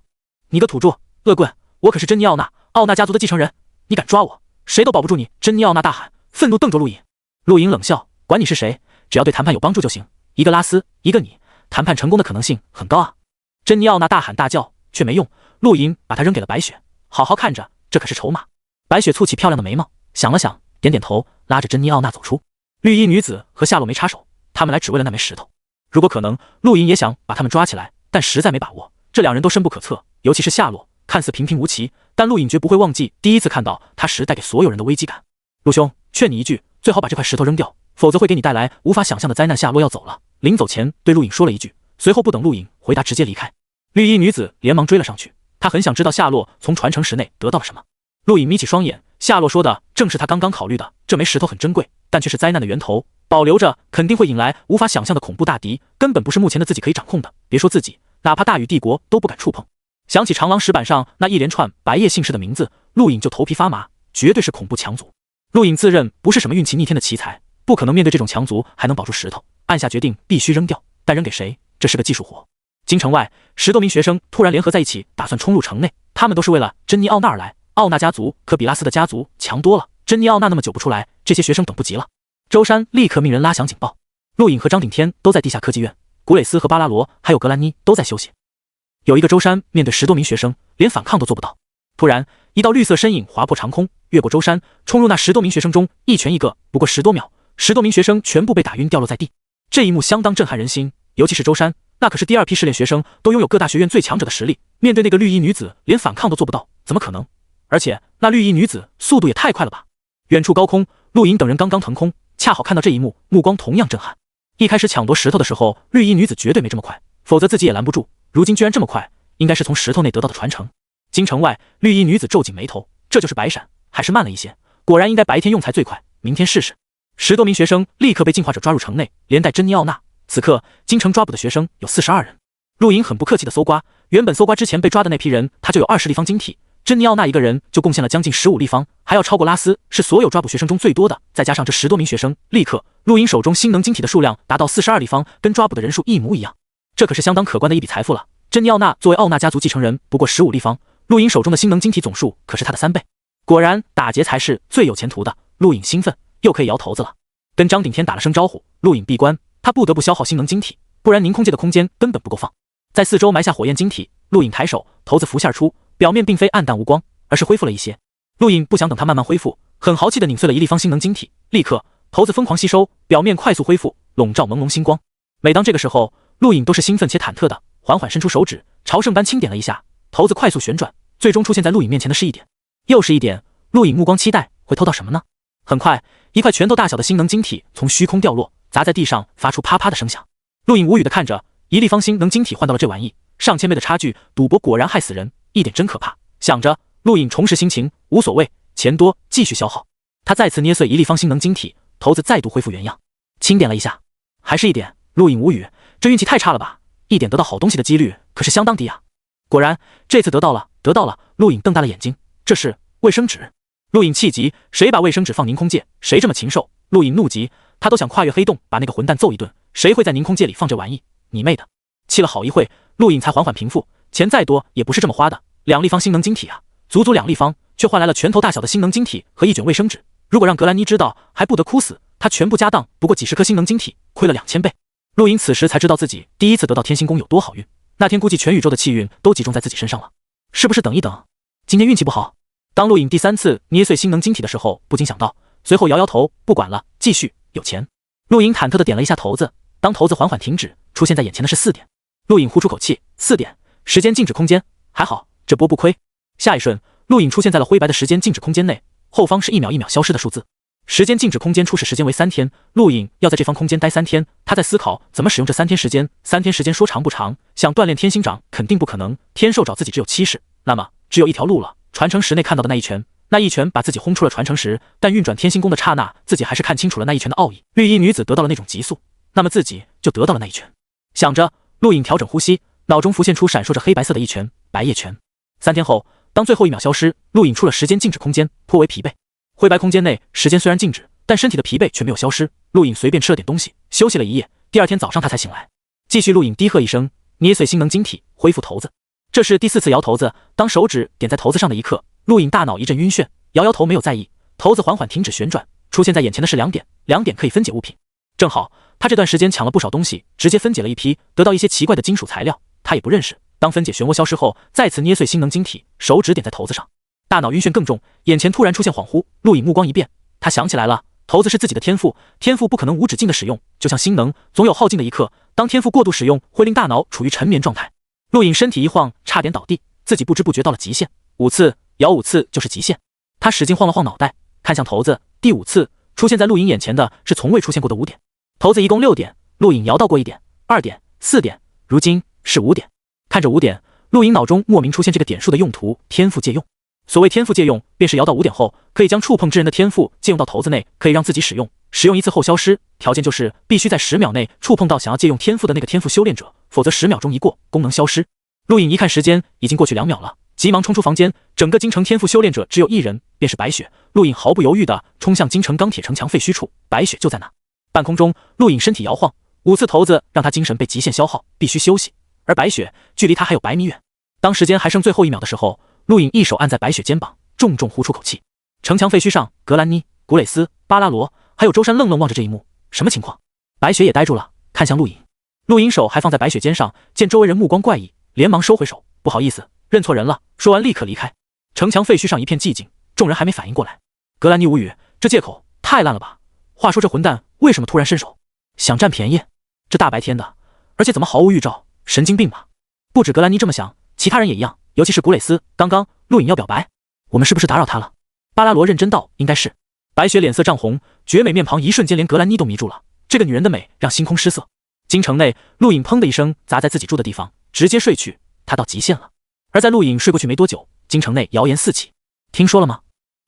你个土著恶棍，我可是珍妮奥娜，奥娜家族的继承人，你敢抓我，谁都保不住你！”珍妮奥娜大喊，愤怒瞪着陆影。陆影冷笑：“管你是谁，只要对谈判有帮助就行。一个拉斯，一个你，谈判成功的可能性很高啊！”珍妮奥娜大喊大叫，却没用。陆影把他扔给了白雪：“好好看着，这可是筹码。”白雪蹙起漂亮的眉毛，想了想，点点头，拉着珍妮奥娜走出。绿衣女子和夏洛没插手，他们来只为了那枚石头。如果可能，陆影也想把他们抓起来，但实在没把握。这2人都深不可测，尤其是夏洛，看似平平无奇，但陆影绝不会忘记第一次看到他时带给所有人的危机感。“陆兄，劝你一句，最好把这块石头扔掉，否则会给你带来无法想象的灾难。”夏洛要走了，临走前对陆影说了一句，随后不等陆影回答，直接离开。绿衣女子连忙追了上去，她很想知道夏洛从传承石内得到了什么。陆影眯起双眼，夏洛说的正是他刚刚考虑的，这枚石头很珍贵，但却是灾难的源头，保留着肯定会引来无法想象的恐怖大敌，根本不是目前的自己可以掌控的。别说自己，哪怕大禹帝国都不敢触碰。想起长廊石板上那一连串白夜姓氏的名字，陆影就头皮发麻，绝对是恐怖强族。陆影自认不是什么运气逆天的奇才，不可能面对这种强族还能保住石头，暗下决定必须扔掉，但扔给谁，这是个技术活。京城外，10多名学生突然联合在一起，打算冲入城内。他们都是为了珍妮奥娜而来。奥娜家族可比拉斯的家族强多了，珍妮奥娜那么久不出来，这些学生等不及了。周山立刻命人拉响警报。陆影和张顶天都在地下科技院，古蕾斯和巴拉罗还有格兰妮都在休息。有一个周山面对10多名学生，连反抗都做不到。突然，一道绿色身影划破长空，越过周山，冲入那10多名学生中，一拳一个。不过10多秒，10多名学生全部被打晕，掉落在地。这一幕相当震撼人心，尤其是周山，那可是第2批试炼学生，都拥有各大学院最强者的实力，面对那个绿衣女子，连反抗都做不到，怎么可能？而且那绿衣女子速度也太快了吧！远处高空，陆影等人刚刚腾空，恰好看到这一幕，目光同样震撼。一开始抢夺石头的时候，绿衣女子绝对没这么快，否则自己也拦不住。如今居然这么快，应该是从石头内得到的传承。京城外，绿衣女子皱紧眉头，这就是白闪，还是慢了一些。果然应该白天用才最快，明天试试。10多名学生立刻被进化者抓入城内，连带珍妮奥娜。此刻京城抓捕的学生有42人。陆莹很不客气的搜刮，原本搜刮之前被抓的那批人，他就有20立方晶体，珍妮奥娜一个人就贡献了将近15立方，还要超过拉斯，是所有抓捕学生中最多的。再加上这10多名学生，立刻陆莹手中星能晶体的数量达到42立方，跟抓捕的人数一模一样。这可是相当可观的一笔财富了。珍妮奥娜作为奥纳家族继承人，不过15立方，陆莹手中的星能晶体总数可是他的3倍。果然打劫才是最有前途的。陆颖兴奋，又可以摇头子了。跟张顶天打了声招呼，陆颖闭关，他不得不消耗星能晶体，不然凝空界的空间根本不够放。在四周埋下火焰晶体，陆颖抬手，骰子浮现出，表面并非暗淡无光，而是恢复了一些。陆颖不想等它慢慢恢复，很豪气地拧碎了1立方星能晶体，立刻骰子疯狂吸收，表面快速恢复，笼罩朦胧星光。每当这个时候，陆颖都是兴奋且忐忑的，缓缓伸出手指，朝圣般轻点了一下，骰子快速旋转，最终出现在陆颖面前的是1点，又是1点。陆颖目光期待会偷到什么呢？很快，一块拳头大小的星能晶体从虚空掉落，砸在地上，发出啪啪的声响。陆颖无语地看着1立方星能晶体换到了这玩意，上千倍的差距，赌博果然害死人，1点真可怕。想着，陆颖重拾心情，无所谓，钱多继续消耗。他再次捏碎1立方星能晶体，骰子再度恢复原样，轻点了一下，还是1点。陆颖无语，这运气太差了吧？1点得到好东西的几率可是相当低啊。果然，这次得到了。陆颖瞪大了眼睛，这是卫生纸。陆颖气急，谁把卫生纸放凝空界，谁这么禽兽。陆颖怒极，他都想跨越黑洞把那个混蛋揍一顿，谁会在凝空界里放这玩意？你妹的！气了好一会，陆颖才缓缓平复，钱再多也不是这么花的，2立方星能晶体啊，足足2立方，却换来了拳头大小的星能晶体和1卷卫生纸。如果让格兰妮知道，还不得哭死。他全部家当不过几10颗星能晶体，亏了2000倍。陆颖此时才知道自己第一次得到天星宫有多好运，那天估计全宇宙的气运都集中在自己身上了。是不是等一等，今天运气不好？当陆颖第3次捏碎星能晶体的时候，不禁想到，随后摇摇头，不管了，继续，有钱。陆颖忐忑地点了一下骰子，当骰子缓缓停止，出现在眼前的是4点。陆颖呼出口气，4点，时间静止空间，还好，这波不亏。下一瞬，陆颖出现在了灰白的时间静止空间内，后方是1秒1秒消失的数字。时间静止空间初始时间为3天，陆颖要在这方空间待3天。他在思考怎么使用这3天时间。3天时间说长不长，想锻炼天星掌肯定不可能。天兽爪自己只有7式，那么只有一条路了。传承石内看到的那一拳，那一拳把自己轰出了传承石，但运转天星宫的刹那，自己还是看清楚了那一拳的奥义。绿衣女子得到了那种急速，那么自己就得到了那一拳。想着，陆颖调整呼吸，脑中浮现出闪烁着黑白色的一拳，白夜拳。3天后，当最后1秒消失，陆颖出了时间静止空间，颇为疲惫。灰白空间内，时间虽然静止，但身体的疲惫却没有消失。陆颖随便吃了点东西，休息了一夜。第2天早上他才醒来，继续。陆颖低喝一声，捏碎星能晶体，恢复骰子。这是第4次摇骰子，当手指点在骰子上的一刻，陆颖大脑一阵晕眩，摇摇头没有在意。骰子缓缓停止旋转，出现在眼前的是2点，2点可以分解物品。正好他这段时间抢了不少东西，直接分解了一批，得到一些奇怪的金属材料，他也不认识。当分解漩涡消失后，再次捏碎星能晶体，手指点在骰子上，大脑晕眩更重，眼前突然出现恍惚。陆颖目光一变，他想起来了，骰子是自己的天赋，天赋不可能无止境的使用，就像星能，总有耗尽的一刻。当天赋过度使用，会令大脑处于沉眠状态。陆颖身体一晃，差点倒地，自己不知不觉到了极限。5次摇5次就是极限。他使劲晃了晃脑袋，看向骰子，第5次出现在陆颖眼前的是从未出现过的5点。骰子一共6点，陆颖摇到过1点、2点、4点，如今是5点。看着5点，陆颖脑中莫名出现这个点数的用途：天赋借用。所谓天赋借用，便是摇到5点后，可以将触碰之人的天赋借用到骰子内，可以让自己使用。使用1次后消失，条件就是必须在10秒内触碰到想要借用天赋的那个天赋修炼者，否则10秒钟一过，功能消失。陆颖一看时间，已经过去2秒了，急忙冲出房间。整个京城天赋修炼者只有1人，便是白雪。陆颖毫不犹豫地冲向京城钢铁城墙废墟处，白雪就在那。半空中，陆颖身体摇晃，5次骰子让他精神被极限消耗，必须休息。而白雪距离他还有100米远。当时间还剩最后1秒的时候，陆颖一手按在白雪肩膀，重重呼出口气。城墙废墟上，格兰妮、古蕾斯、巴拉罗还有周山愣愣望着这一幕，什么情况？白雪也呆住了，看向陆颖。陆颖手还放在白雪肩上，见周围人目光怪异，连忙收回手，不好意思，认错人了。说完立刻离开。城墙废墟上一片寂静，众人还没反应过来。格兰妮无语，这借口太烂了吧？话说这混蛋为什么突然伸手？想占便宜？这大白天的，而且怎么毫无预兆？神经病吧？不止格兰妮这么想，其他人也一样，尤其是古蕾斯。刚刚陆颖要表白，我们是不是打扰他了？巴拉罗认真道，应该是。白雪脸色涨红，绝美面庞一瞬间连格兰妮都迷住了。这个女人的美让星空失色。京城内，陆颖砰的一声砸在自己住的地方，直接睡去。他到极限了。而在陆颖睡过去没多久，京城内谣言四起，听说了吗？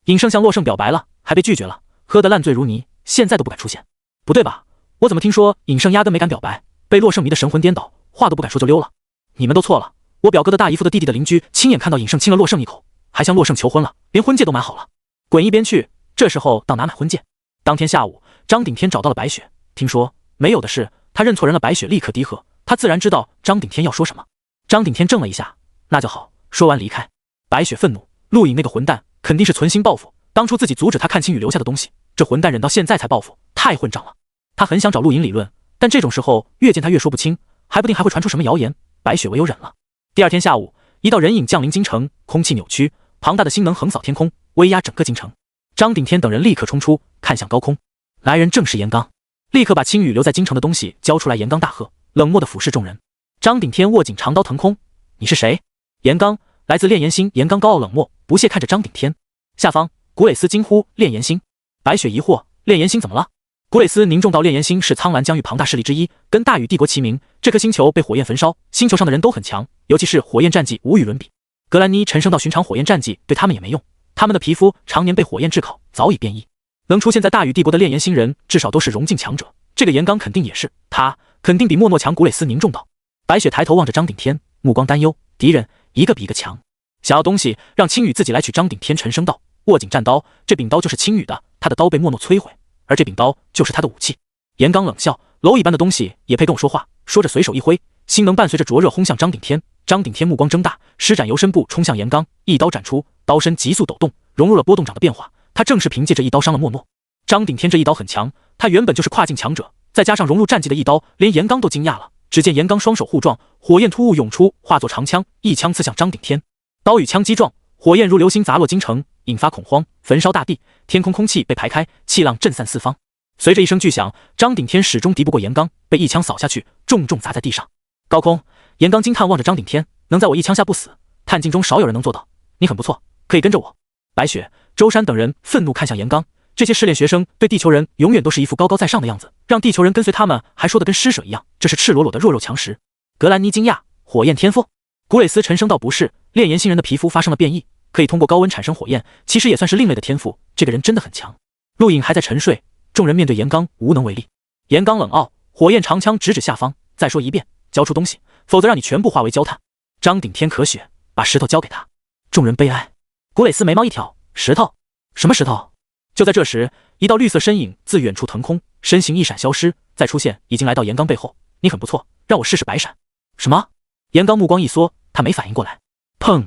尹胜向洛胜表白了，还被拒绝了，喝得烂醉如泥，现在都不敢出现。不对吧？我怎么听说尹胜压根没敢表白，被洛胜迷得神魂颠倒，话都不敢说就溜了？你们都错了，我表哥的大姨夫的弟弟的邻居亲眼看到尹胜亲了洛胜一口，还向洛胜求婚了，连婚戒都买好了。滚一边去！这时候到哪买婚戒？当天下午，张顶天找到了白雪，听说没有的事，他认错人了。白雪立刻低喝，他自然知道张顶天要说什么。张顶天怔了一下，那就好，说完离开。白雪愤怒，陆颖那个混蛋肯定是存心报复，当初自己阻止他看青羽留下的东西，这混蛋忍到现在才报复，太混账了。他很想找陆颖理论，但这种时候越见他越说不清，还不定还会传出什么谣言，白雪唯有忍了。第二天下午，一道人影降临京城，空气扭曲，庞大的星能横扫天空，威压整个京城。张顶天等人立刻冲出，看向高空，来人正是严刚，立刻把青羽留在京城的东西交出来。严刚大喝，冷漠地俯视众人。张顶天握紧长刀腾空，你是谁？严刚，来自炼岩星。严刚高傲冷漠，不屑看着张顶天。下方，古磊斯惊呼，炼岩星。白雪疑惑，炼岩星怎么了？古磊斯凝重道，炼岩星是苍蓝疆域庞大势力之一，跟大禹帝国齐名。这颗星球被火焰焚烧，星球上的人都很强，尤其是火焰战技无与伦比。格兰妮沉声道，寻常火焰战技对他们也没用，他们的皮肤常年被火焰炙烤，早已变异。能出现在大禹帝国的炼岩星人，至少都是融境强者，这个严刚肯定也是，他肯定比莫诺强。古磊斯凝重道。白雪抬头望着张顶天，目光担忧，敌人一个比一个强，想要东西让青羽自己来取。张顶天沉声道，握紧战刀，这柄刀就是青羽的，他的刀被莫诺摧毁，而这柄刀就是他的武器。严刚冷笑，蝼蚁般的东西也配跟我说话？说着随手一挥，星能伴随着灼热轰向张顶天。张顶天目光睁大，施展游身步冲向严刚，一刀斩出，刀身急速抖动，融入了波动掌的变化。他正是凭借这一刀伤了莫诺。张顶天这一刀很强，他原本就是跨境强者，再加上融入战技的一刀，连严刚都惊讶了。只见严刚双手互撞，火焰突兀涌出，化作长枪，一枪刺向张顶天。刀与枪击撞，火焰如流星砸落京城，引发恐慌，焚烧大地，天空空气被排开，气浪震散四方。随着一声巨响，张顶天始终敌不过严刚，被一枪扫下去，重重砸在地上。高空，严刚惊叹望着张顶天，能在我一枪下不死，探境中少有人能做到，你很不错，可以跟着我。白雪、周山等人愤怒看向严刚，这些试炼学生对地球人永远都是一副高高在上的样子，让地球人跟随他们还说得跟施舍一样，这是赤裸裸的弱肉强食。格兰妮惊讶，火焰天赋？古磊斯沉声道，不是，炼岩星人的皮肤发生了变异，可以通过高温产生火焰，其实也算是另类的天赋，这个人真的很强。陆颖还在沉睡，众人面对严刚无能为力。严刚冷傲，火焰长枪直指下方，再说一遍，交出东西，否则让你全部化为焦炭。张顶天可血，把石头交给他。众人悲哀。古磊斯眉毛一挑，石头？什么石头？就在这时，一道绿色身影自远处腾空，身形一闪消失，再出现已经来到严刚背后。你很不错，让我试试白闪。什么？严刚目光一缩，他没反应过来。砰！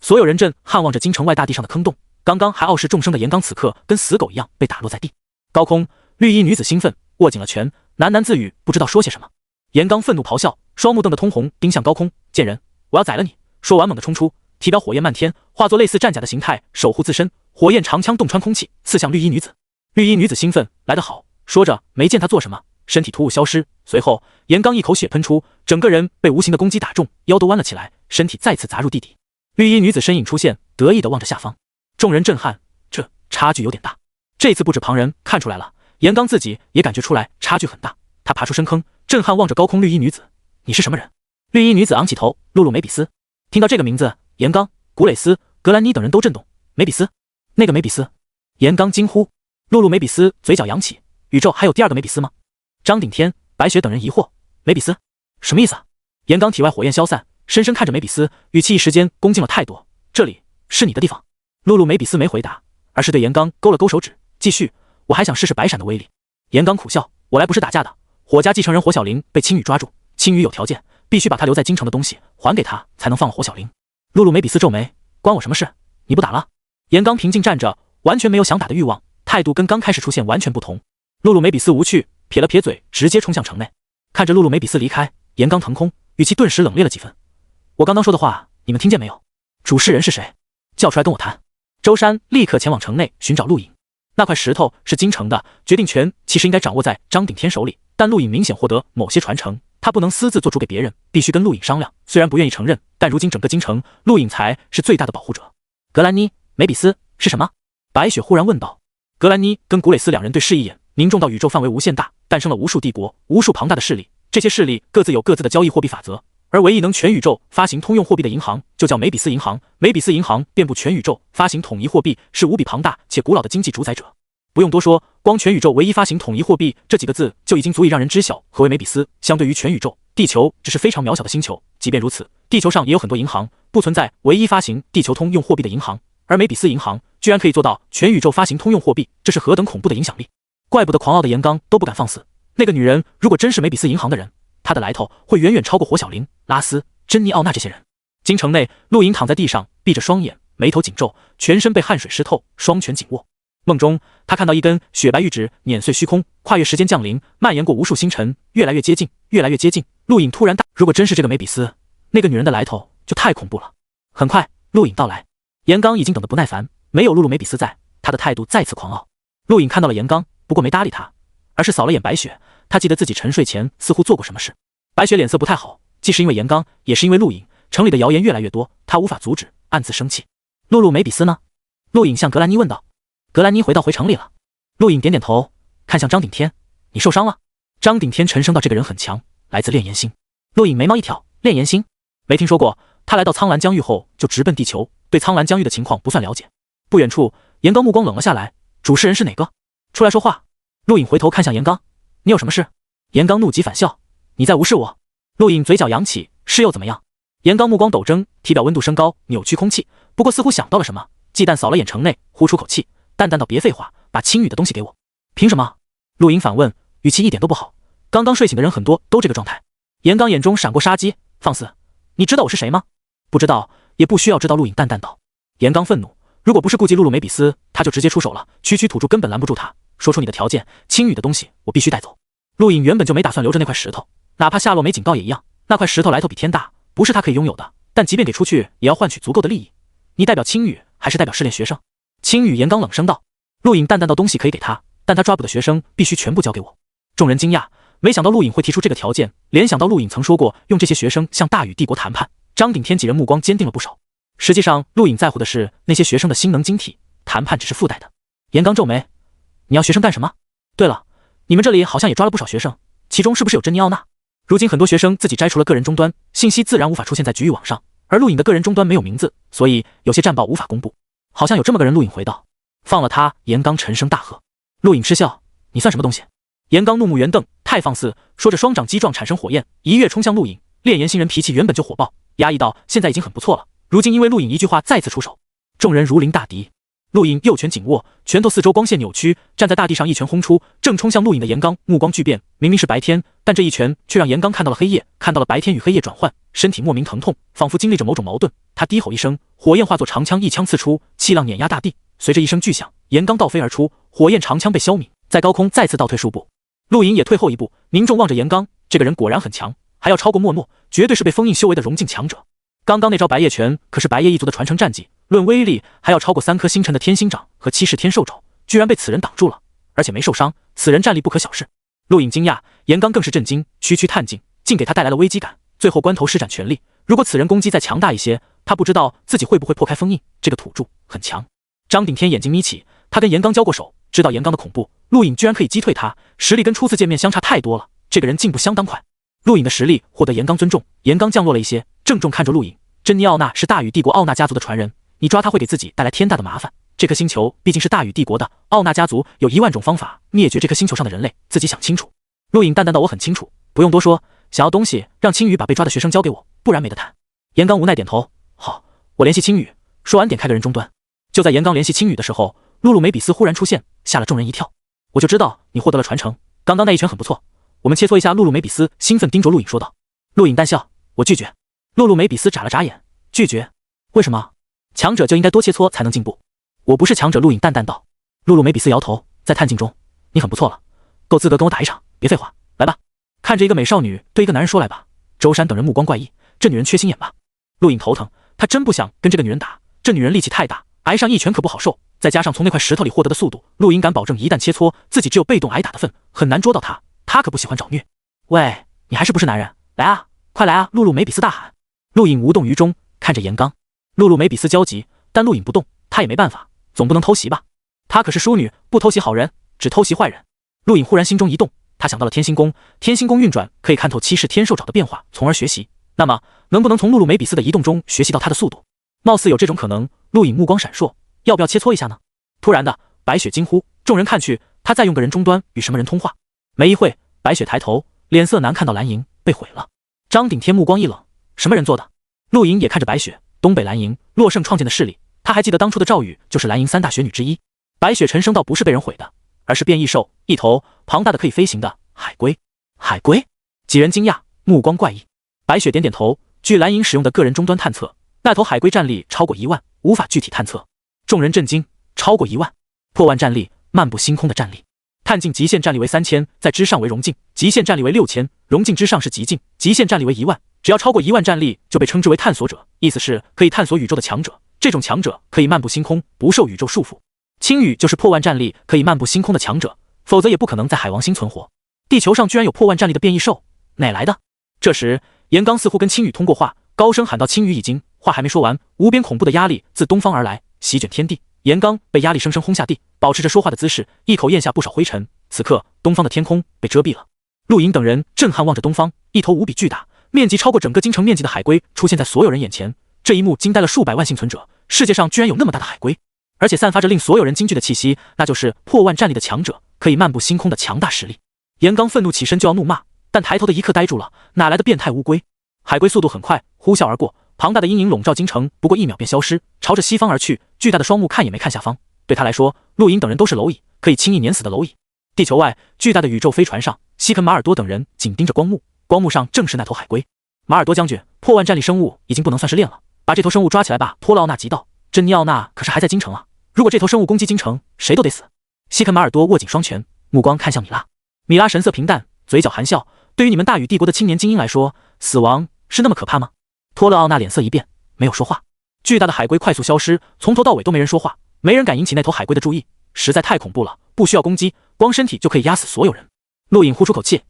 所有人震撼望着京城外大地上的坑洞，刚刚还傲视众生的严刚此刻跟死狗一样被打落在地。高空，绿衣女子兴奋握紧了拳，喃喃自语，不知道说些什么。严刚愤怒咆哮，双目瞪得通红，盯向高空。贱人，我要宰了你！说完猛地冲出，体表火焰漫天，化作类似战甲的形态守护自身，火焰长枪洞穿空气，刺向绿衣女子。绿衣女子兴奋，来得好，说着没见他做什么，身体突兀消失。随后严刚一口血喷出，整个人被无形的攻击打中，腰都弯了起来，身体再次砸入地底。绿衣女子身影出现，得意地望着下方。众人震撼，这差距有点大。这次不止旁人看出来了，严刚自己也感觉出来差距很大。他爬出深坑，震撼望着高空绿衣女子，你是什么人？绿衣女子昂起头，露露梅比斯。听到这个名字，严刚、古磊斯、格兰妮等人都震动。梅比斯？那个梅比斯？严刚惊呼。露露梅比斯嘴角扬起，宇宙还有第二个梅比斯吗？张顶天、白雪等人疑惑，梅比斯什么意思啊？严刚体外火焰消散，深深看着梅比斯，语气一时间恭敬了太多。这里是你的地方。露露梅比斯没回答，而是对严刚勾了勾手指，继续，我还想试试白闪的威力。严刚苦笑，我来不是打架的，火家继承人火小玲被青羽抓住，青羽有条件，必须把他留在京城的东西还给他，才能放了火小玲。露露梅比斯皱眉，关我什么事？你不打了？严刚平静站着，完全没有想打的欲望，态度跟刚开始出现完全不同。露露梅比斯无趣，撇了撇嘴，直接冲向城内。看着露露梅比斯离开，严刚腾空，语气顿时冷冽了几分。我刚刚说的话，你们听见没有？主事人是谁？叫出来跟我谈。周山立刻前往城内寻找陆颖。那块石头是京城的，决定权其实应该掌握在张顶天手里，但陆颖明显获得某些传承，他不能私自做主给别人，必须跟陆颖商量。虽然不愿意承认，但如今整个京城，陆颖才是最大的保护者。格兰妮、梅比斯是什么？白雪忽然问道。格兰妮跟古磊斯两人对视一眼，凝重到宇宙范围无限大，诞生了无数帝国，无数庞大的势力，这些势力各自有各自的交易货币法则。而唯一能全宇宙发行通用货币的银行就叫梅比斯银行。梅比斯银行遍布全宇宙，发行统一货币，是无比庞大且古老的经济主宰者。不用多说，光全宇宙唯一发行统一货币这几个字就已经足以让人知晓何为梅比斯。相对于全宇宙，地球只是非常渺小的星球，即便如此，地球上也有很多银行，不存在唯一发行地球通用货币的银行，而梅比斯银行居然可以做到全宇宙发行通用货币，这是何等恐怖的影响力！怪不得狂傲的岩刚都不敢放肆。那个女人如果真是梅比斯银行的人，她的来头会远远超过火小玲、拉斯、珍妮奥娜这些人。京城内，陆莹躺在地上，闭着双眼，眉头紧皱，全身被汗水湿透，双拳紧握。梦中，他看到一根雪白玉指碾碎虚空，跨越时间降临，蔓延过无数星辰，越来越接近，越来越接近。陆颖突然大，如果真是这个梅比斯，那个女人的来头就太恐怖了。很快，陆颖到来，严刚已经等得不耐烦，没有露露梅比斯在，他的态度再次狂傲。陆颖看到了严刚，不过没搭理他，而是扫了眼白雪。他记得自己沉睡前似乎做过什么事。白雪脸色不太好，既是因为严刚，也是因为陆颖。城里的谣言越来越多，他无法阻止，暗自生气。露露梅比斯呢？陆颖向格兰妮问道。格兰妮回城里了。陆颖点点头，看向张顶天：“你受伤了？”张顶天沉声道：“这个人很强，来自炼炎星。”陆颖眉毛一挑：“炼炎星？没听说过。”他来到苍兰疆域后就直奔地球，对苍兰疆域的情况不算了解。不远处，严刚目光冷了下来：“主事人是哪个？出来说话。”陆颖回头看向严刚：“你有什么事？”严刚怒极反笑：“你在无视我？”陆颖嘴角扬起：“是又怎么样？”严刚目光陡睁，体表温度升高，扭曲空气，不过似乎想到了什么，忌惮扫了眼城内，呼出口气，淡淡道：“别废话，把青羽的东西给我。”凭什么？陆颖反问，语气一点都不好。刚刚睡醒的人很多都这个状态。严刚眼中闪过杀机，放肆！你知道我是谁吗？不知道，也不需要知道。陆颖淡淡道。严刚愤怒，如果不是顾及露露梅比斯，他就直接出手了。区区土著根本拦不住他。说出你的条件，青羽的东西我必须带走。陆颖原本就没打算留着那块石头，哪怕下落没警告也一样。那块石头来头比天大，不是他可以拥有的，但即便给出去，也要换取足够的利益。你代表青羽，还是代表试炼学生？青羽严刚冷声道。陆颖淡淡道：“东西可以给他，但他抓捕的学生必须全部交给我。”众人惊讶，没想到陆颖会提出这个条件，联想到陆颖曾说过用这些学生向大禹帝国谈判。张顶天几人目光坚定了不少。实际上，陆颖在乎的是那些学生的心能晶体，谈判只是附带的。严刚皱眉：“你要学生干什么？对了，你们这里好像也抓了不少学生，其中是不是有珍妮奥娜？如今很多学生自己摘除了个人终端，信息自然无法出现在局域网上，而陆颖的个人终端没有名字，所以有些战报无法公布。好像有这么个人。”陆颖回道：“放了他！”严刚沉声大喝。陆颖嗤笑：“你算什么东西？”严刚怒目圆瞪：“太放肆！”说着双掌击撞，产生火焰，一跃冲向陆颖。炼炎星人脾气原本就火爆，压抑到现在已经很不错了，如今因为陆颖一句话再次出手，众人如临大敌。陆颖右拳紧握，拳头四周光线扭曲，站在大地上一拳轰出，正冲向陆颖的严刚目光巨变，明明是白天，但这一拳却让严刚看到了黑夜，看到了白天与黑夜转换，身体莫名疼痛，仿佛经历着某种矛盾。他低吼一声，火焰化作长枪一枪刺出，气浪碾压大地。随着一声巨响，严刚倒飞而出，火焰长枪被消泯，在高空再次倒退数步。陆颖也退后一步，凝重望着严刚，这个人果然很强，还要超过莫诺，绝对是被封印修为的融境强者。刚刚那招白夜拳可是白夜一族的传承战技，论威力还要超过3颗星辰的天星掌和7式天兽肘，居然被此人挡住了，而且没受伤，此人战力不可小视。陆颖惊讶，严刚更是震惊，区区探境竟给他带来了危机感，最后关头施展全力。如果此人攻击再强大一些，他不知道自己会不会破开封印。这个土著很强。张顶天眼睛眯起，他跟严刚交过手，知道严刚的恐怖，陆颖居然可以击退他，实力跟初次见面相差太多了，这个人进步相当快。陆颖的实力获得严刚尊重，严刚降落了一些，郑重看着陆颖。珍妮奥娜是大禹帝国奥纳家族的传人，你抓他会给自己带来天大的麻烦。这颗星球毕竟是大禹帝国的，奥纳家族有1万种方法灭绝这颗星球上的人类，自己想清楚。陆颖淡淡道：“我很清楚，不用多说，想要东西让青羽把被抓的学生交给我，不然没得谈。”严刚无奈点头：“好，我联系青羽。”说完点开个人终端。就在严刚联系青羽的时候，露露梅比斯忽然出现，吓了众人一跳。我就知道你获得了传承，刚刚那一拳很不错，我们切磋一下。露露梅比斯兴奋盯着陆颖说道。陆颖淡笑：“我拒绝。”露露梅比斯眨了眨眼：“拒绝？为什么？强者就应该多切磋才能进步。”“我不是强者。”陆颖淡淡道。露露梅比斯摇头：“在探境中，你很不错了，够资格跟我打一场。别废话，来吧。”看着一个美少女对一个男人说：“来吧。”周山等人目光怪异，这女人缺心眼吧？陆颖头疼，他真不想跟这个女人打，这女人力气太大，挨上一拳可不好受。再加上从那块石头里获得的速度，陆颖敢保证一旦切磋，自己只有被动挨打的份，很难捉到她。她可不喜欢找虐。喂，你还是不是男人？来啊，快来啊！露露梅比斯大喊。陆颖无动于衷，看着严刚。露露梅比斯焦急，但陆颖不动，他也没办法，总不能偷袭吧？她可是淑女，不偷袭好人，只偷袭坏人。陆颖忽然心中一动，他想到了天星宫，天星宫运转可以看透7式天兽爪的变化，从而学习。那么能不能从露露梅比斯的移动中学习到他的速度？貌似有这种可能。陆颖目光闪烁，要不要切磋一下呢？突然的，白雪惊呼，众人看去，他在用个人终端与什么人通话。没一会，白雪抬头，脸色难看到蓝银被毁了。张顶天目光一冷，什么人做的？陆颖也看着白雪，东北蓝银，洛圣创建的势力，他还记得当初的赵宇就是蓝银3大雪女之一。白雪沉声道，不是被人毁的，而是变异兽，一头庞大的可以飞行的海龟。海龟？几人惊讶，目光怪异。白雪点点头，据蓝银使用的个人终端探测，那头海龟战力超过1万，无法具体探测。众人震惊，超过1万，破万战力，漫步星空的战力。探境极限战力为3000，在之上为融境，极限战力为6000，融境之上是极境，极限战力为1万。只要超过1万战力，就被称之为探索者，意思是可以探索宇宙的强者。这种强者可以漫步星空，不受宇宙束缚。青羽就是破万战力可以漫步星空的强者，否则也不可能在海王星存活。地球上居然有破万战力的变异兽，哪来的？这时，严刚似乎跟青羽通过话，高声喊道：“青羽已经……”话还没说完，无边恐怖的压力自东方而来，席卷天地。严刚被压力生生轰下地，保持着说话的姿势，一口咽下不少灰尘。此刻，东方的天空被遮蔽了。陆颖等人震撼望着东方，一头无比巨大、面积超过整个京城面积的海龟出现在所有人眼前。这一幕惊呆了数百万幸存者，世界上居然有那么大的海龟，而且散发着令所有人惊惧的气息，那就是破万战力的强者，可以漫步星空的强大实力。严刚愤怒起身就要怒骂，但抬头的一刻呆住了，哪来的变态乌龟？海龟速度很快，呼啸而过，庞大的阴影笼罩京城，不过1秒便消失，朝着西方而去。巨大的双目看也没看下方，对他来说，陆颖等人都是蝼蚁，可以轻易碾死的蝼蚁。地球外，巨大的宇宙飞船上，西肯马尔多等人紧盯着光幕，光幕上正是那头海龟。马尔多将军，破万战力生物已经不能算是练了，把这头生物抓起来吧。托勒奥纳急道，珍妮奥娜可是还在京城啊，如果这头生物攻击京城，谁都得死。西肯马尔多握紧双拳，目光看向米拉。米拉神色平淡，嘴角含笑，对于你们大禹帝国的青年精英来说，死亡是那么可怕吗？托勒奥纳脸色一变，没有说话。巨大的海龟快速消失，从头到尾都没人说话，没人敢引起那头海龟的注意，实在太恐怖了，不需要攻击，光身体就可以压死所有人。陆颖呼出口气，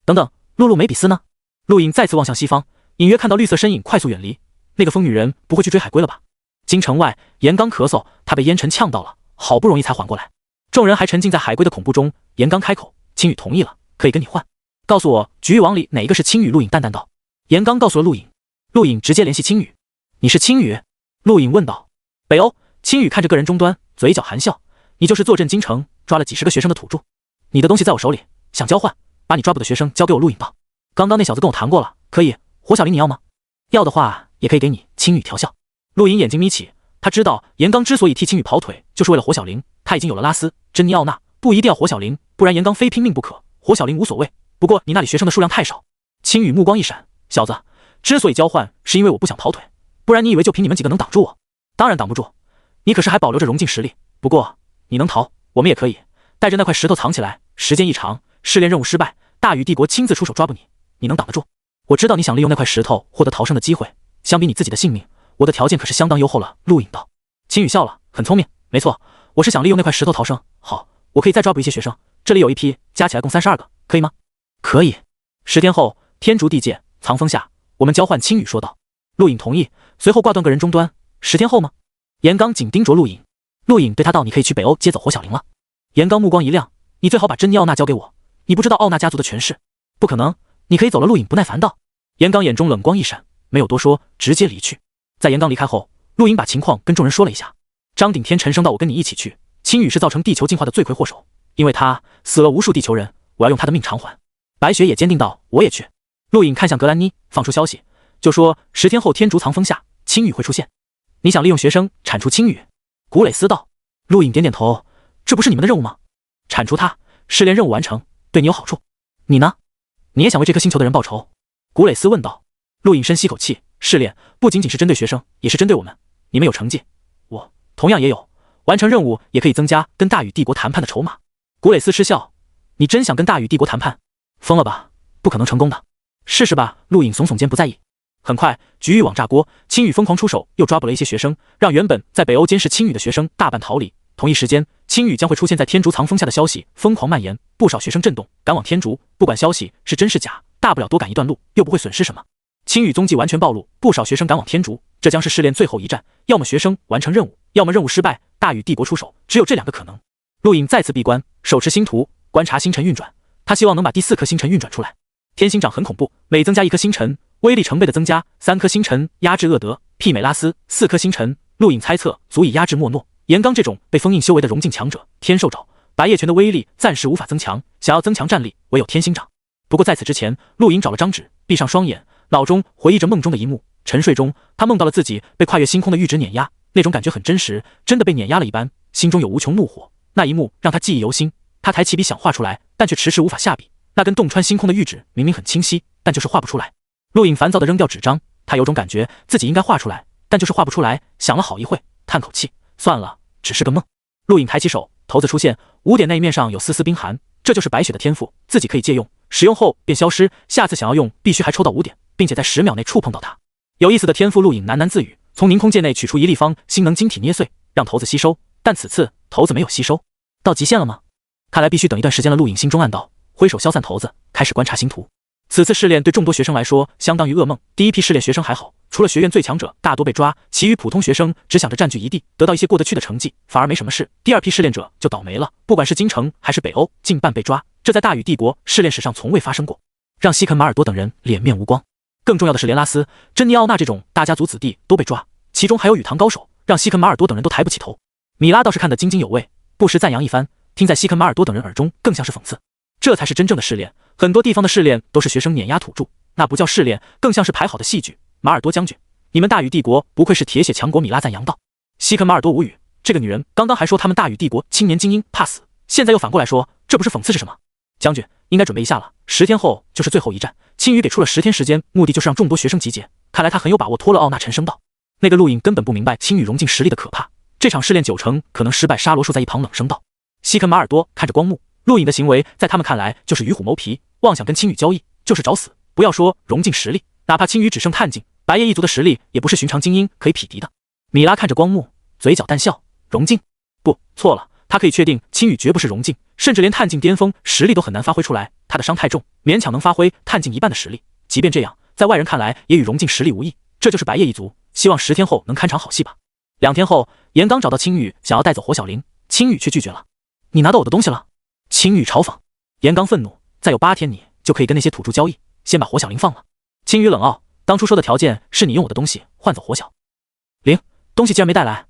等等，露露梅比斯呢？陆颖再次望向西方，隐约看到绿色身影快速远离。那个疯女人不会去追海龟了吧？京城外，严刚咳嗽，他被烟尘呛到了，好不容易才缓过来。众人还沉浸在海龟的恐怖中，严刚开口，青羽同意了，可以跟你换。告诉我，局域网里哪一个是青羽？陆颖淡淡道。严刚告诉了陆颖，陆颖直接联系青羽。你是青羽？陆颖问道。北欧。青羽看着个人终端，嘴角含笑，你就是坐镇京城，抓了几十个学生的土著。你的东西在我手里，想交换，把你抓捕的学生交给我。陆颖道。刚刚那小子跟我谈过了，可以。火小玲你要吗？要的话也可以给你。青羽调笑。陆颖眼睛眯起，他知道严刚之所以替青羽跑腿，就是为了火小玲。他已经有了拉斯、珍妮奥娜，不一定要火小玲，不然严刚非拼命不可。火小玲无所谓，不过你那里学生的数量太少。青羽目光一闪，小子，之所以交换，是因为我不想跑腿，不然你以为就凭你们几个能挡住我？当然挡不住，你可是还保留着融境实力。不过你能逃，我们也可以带着那块石头藏起来，时间一长，试炼任务失败，大禹帝国亲自出手抓捕你，你能挡得住？我知道你想利用那块石头获得逃生的机会，相比你自己的性命，我的条件可是相当优厚了。陆颖道。青羽笑了，很聪明，没错，我是想利用那块石头逃生。好，我可以再抓捕一些学生，这里有一批，加起来共32个，可以吗？可以。10天后，天竺地界藏风下，我们交换。青羽说道。陆颖同意，随后挂断个人终端。10天后吗？严刚紧盯着陆颖。陆颖对他道，你可以去北欧接走火小玲了。严刚目光一亮，你最好把珍妮奥娜交给我，你不知道奥娜家族的权势。不可能，你可以走了。陆颖不耐烦道。严刚眼中冷光一闪，没有多说，直接离去。在严刚离开后，陆颖把情况跟众人说了一下。张顶天沉声道，我跟你一起去。青羽是造成地球进化的罪魁祸首，因为他死了无数地球人，我要用他的命偿还。白雪也坚定道，我也去。陆颖看向格兰妮，放出消息，就说10天后天竺藏风下，青羽会出现。你想利用学生铲除青羽？古蕾斯道。陆颖点点头，这不是你们的任务吗？铲除他，试炼任务完成，对你有好处。你呢？你也想为这颗星球的人报仇？古蕾斯问道。陆颖深吸口气，试炼不仅仅是针对学生，也是针对我们。你们有成绩，我同样也有，完成任务也可以增加跟大禹帝国谈判的筹码。古蕾斯嗤笑，你真想跟大禹帝国谈判？疯了吧，不可能成功的。试试吧。陆颖耸耸肩不在意。很快，局域网炸锅，青羽疯狂出手，又抓捕了一些学生，让原本在北欧监视青羽的学生大半逃离。同一时间，青羽将会出现在天竺藏风下的消息疯狂蔓延，不少学生震动，赶往天竺。不管消息是真是假，大不了多赶一段路，又不会损失什么。青羽踪迹完全暴露，不少学生赶往天竺，这将是试炼最后一战，要么学生完成任务，要么任务失败，大禹帝国出手，只有这2个可能。陆颖再次闭关，手持星图，观察星辰运转，他希望能把第4颗星辰运转出来。天星掌很恐怖，每增加一颗星辰，威力成倍的增加，3颗星辰压制厄德、媲美拉斯，4颗星辰，陆颖猜测足以压制莫诺、严刚这种被封印修为的融境强者。天兽爪、白夜拳的威力暂时无法增强，想要增强战力，唯有天星掌。不过在此之前，陆颖找了张纸，闭上双眼，脑中回忆着梦中的一幕。沉睡中，他梦到了自己被跨越星空的玉指碾压，那种感觉很真实，真的被碾压了一般，心中有无穷怒火。那一幕让他记忆犹新，他抬起笔想画出来，但却迟迟无法下笔。那根洞穿星空的玉指明明很清晰，但就是画不出来。陆颖烦躁地扔掉纸张，他有种感觉自己应该画出来，但就是画不出来。想了好一会，叹口气，算了，只是个梦。陆颖抬起手，骰子出现，5点那一面上有丝丝冰寒，这就是白雪的天赋，自己可以借用，使用后便消失，下次想要用必须还抽到5点，并且在10秒内触碰到它。有意思的天赋，陆颖喃喃自语，从凝空界内取出一立方星能晶体捏碎，让骰子吸收，但此次骰子没有吸收。到极限了吗？看来必须等一段时间了。陆颖心中暗道，挥手消散骰子，开始观察星图。此次试炼对众多学生来说相当于噩梦。第一批试炼学生还好，除了学院最强者大多被抓，其余普通学生只想着占据一地，得到一些过得去的成绩，反而没什么事。第二批试炼者就倒霉了，不管是京城还是北欧，近半被抓，这在大禹帝国试炼史上从未发生过，让西肯马尔多等人脸面无光。更重要的是，连拉斯、珍妮奥娜这种大家族子弟都被抓，其中还有羽堂高手，让西肯马尔多等人都抬不起头。米拉倒是看得津津有味，不时赞扬一番，听在西肯马尔多等人耳中更像是讽刺。这才是真正的试炼，很多地方的试炼都是学生碾压土著，那不叫试炼，更像是排好的戏剧。马尔多将军，你们大禹帝国不愧是铁血强国。米拉赞扬道。西肯马尔多无语，这个女人刚刚还说他们大禹帝国青年精英怕死，现在又反过来说，这不是讽刺是什么？将军应该准备一下了，10天后就是最后一战。青羽给出了10天时间，目的就是让众多学生集结，看来他很有把握拖了奥纳。沉声道。那个陆颖根本不明白青羽融境实力的可怕，这场试炼9成可能失败。沙罗树在一旁冷声道。西肯马尔多看着光幕，陆颖的行为在他们看来就是与虎谋皮，妄想跟青羽交易就是找死。不要说融境实力，哪怕青羽只剩探境，白夜一族的实力也不是寻常精英可以匹敌的。米拉看着光幕，嘴角淡笑。融境？不，错了，他可以确定青羽绝不是融境，甚至连探境巅峰实力都很难发挥出来。他的伤太重，勉强能发挥探境一半的实力，即便这样，在外人看来也与融境实力无异。这就是白夜一族，希望10天后能看场好戏吧。2天后，严刚找到青羽，想要带走火小玲，青羽却拒绝了。你拿到我的东西了？青羽嘲讽。严刚愤怒，再有8天你就可以跟那些土著交易，先把火小玲放了。青羽冷傲，当初说的条件是你用我的东西换走火小玲，东西既然没带来，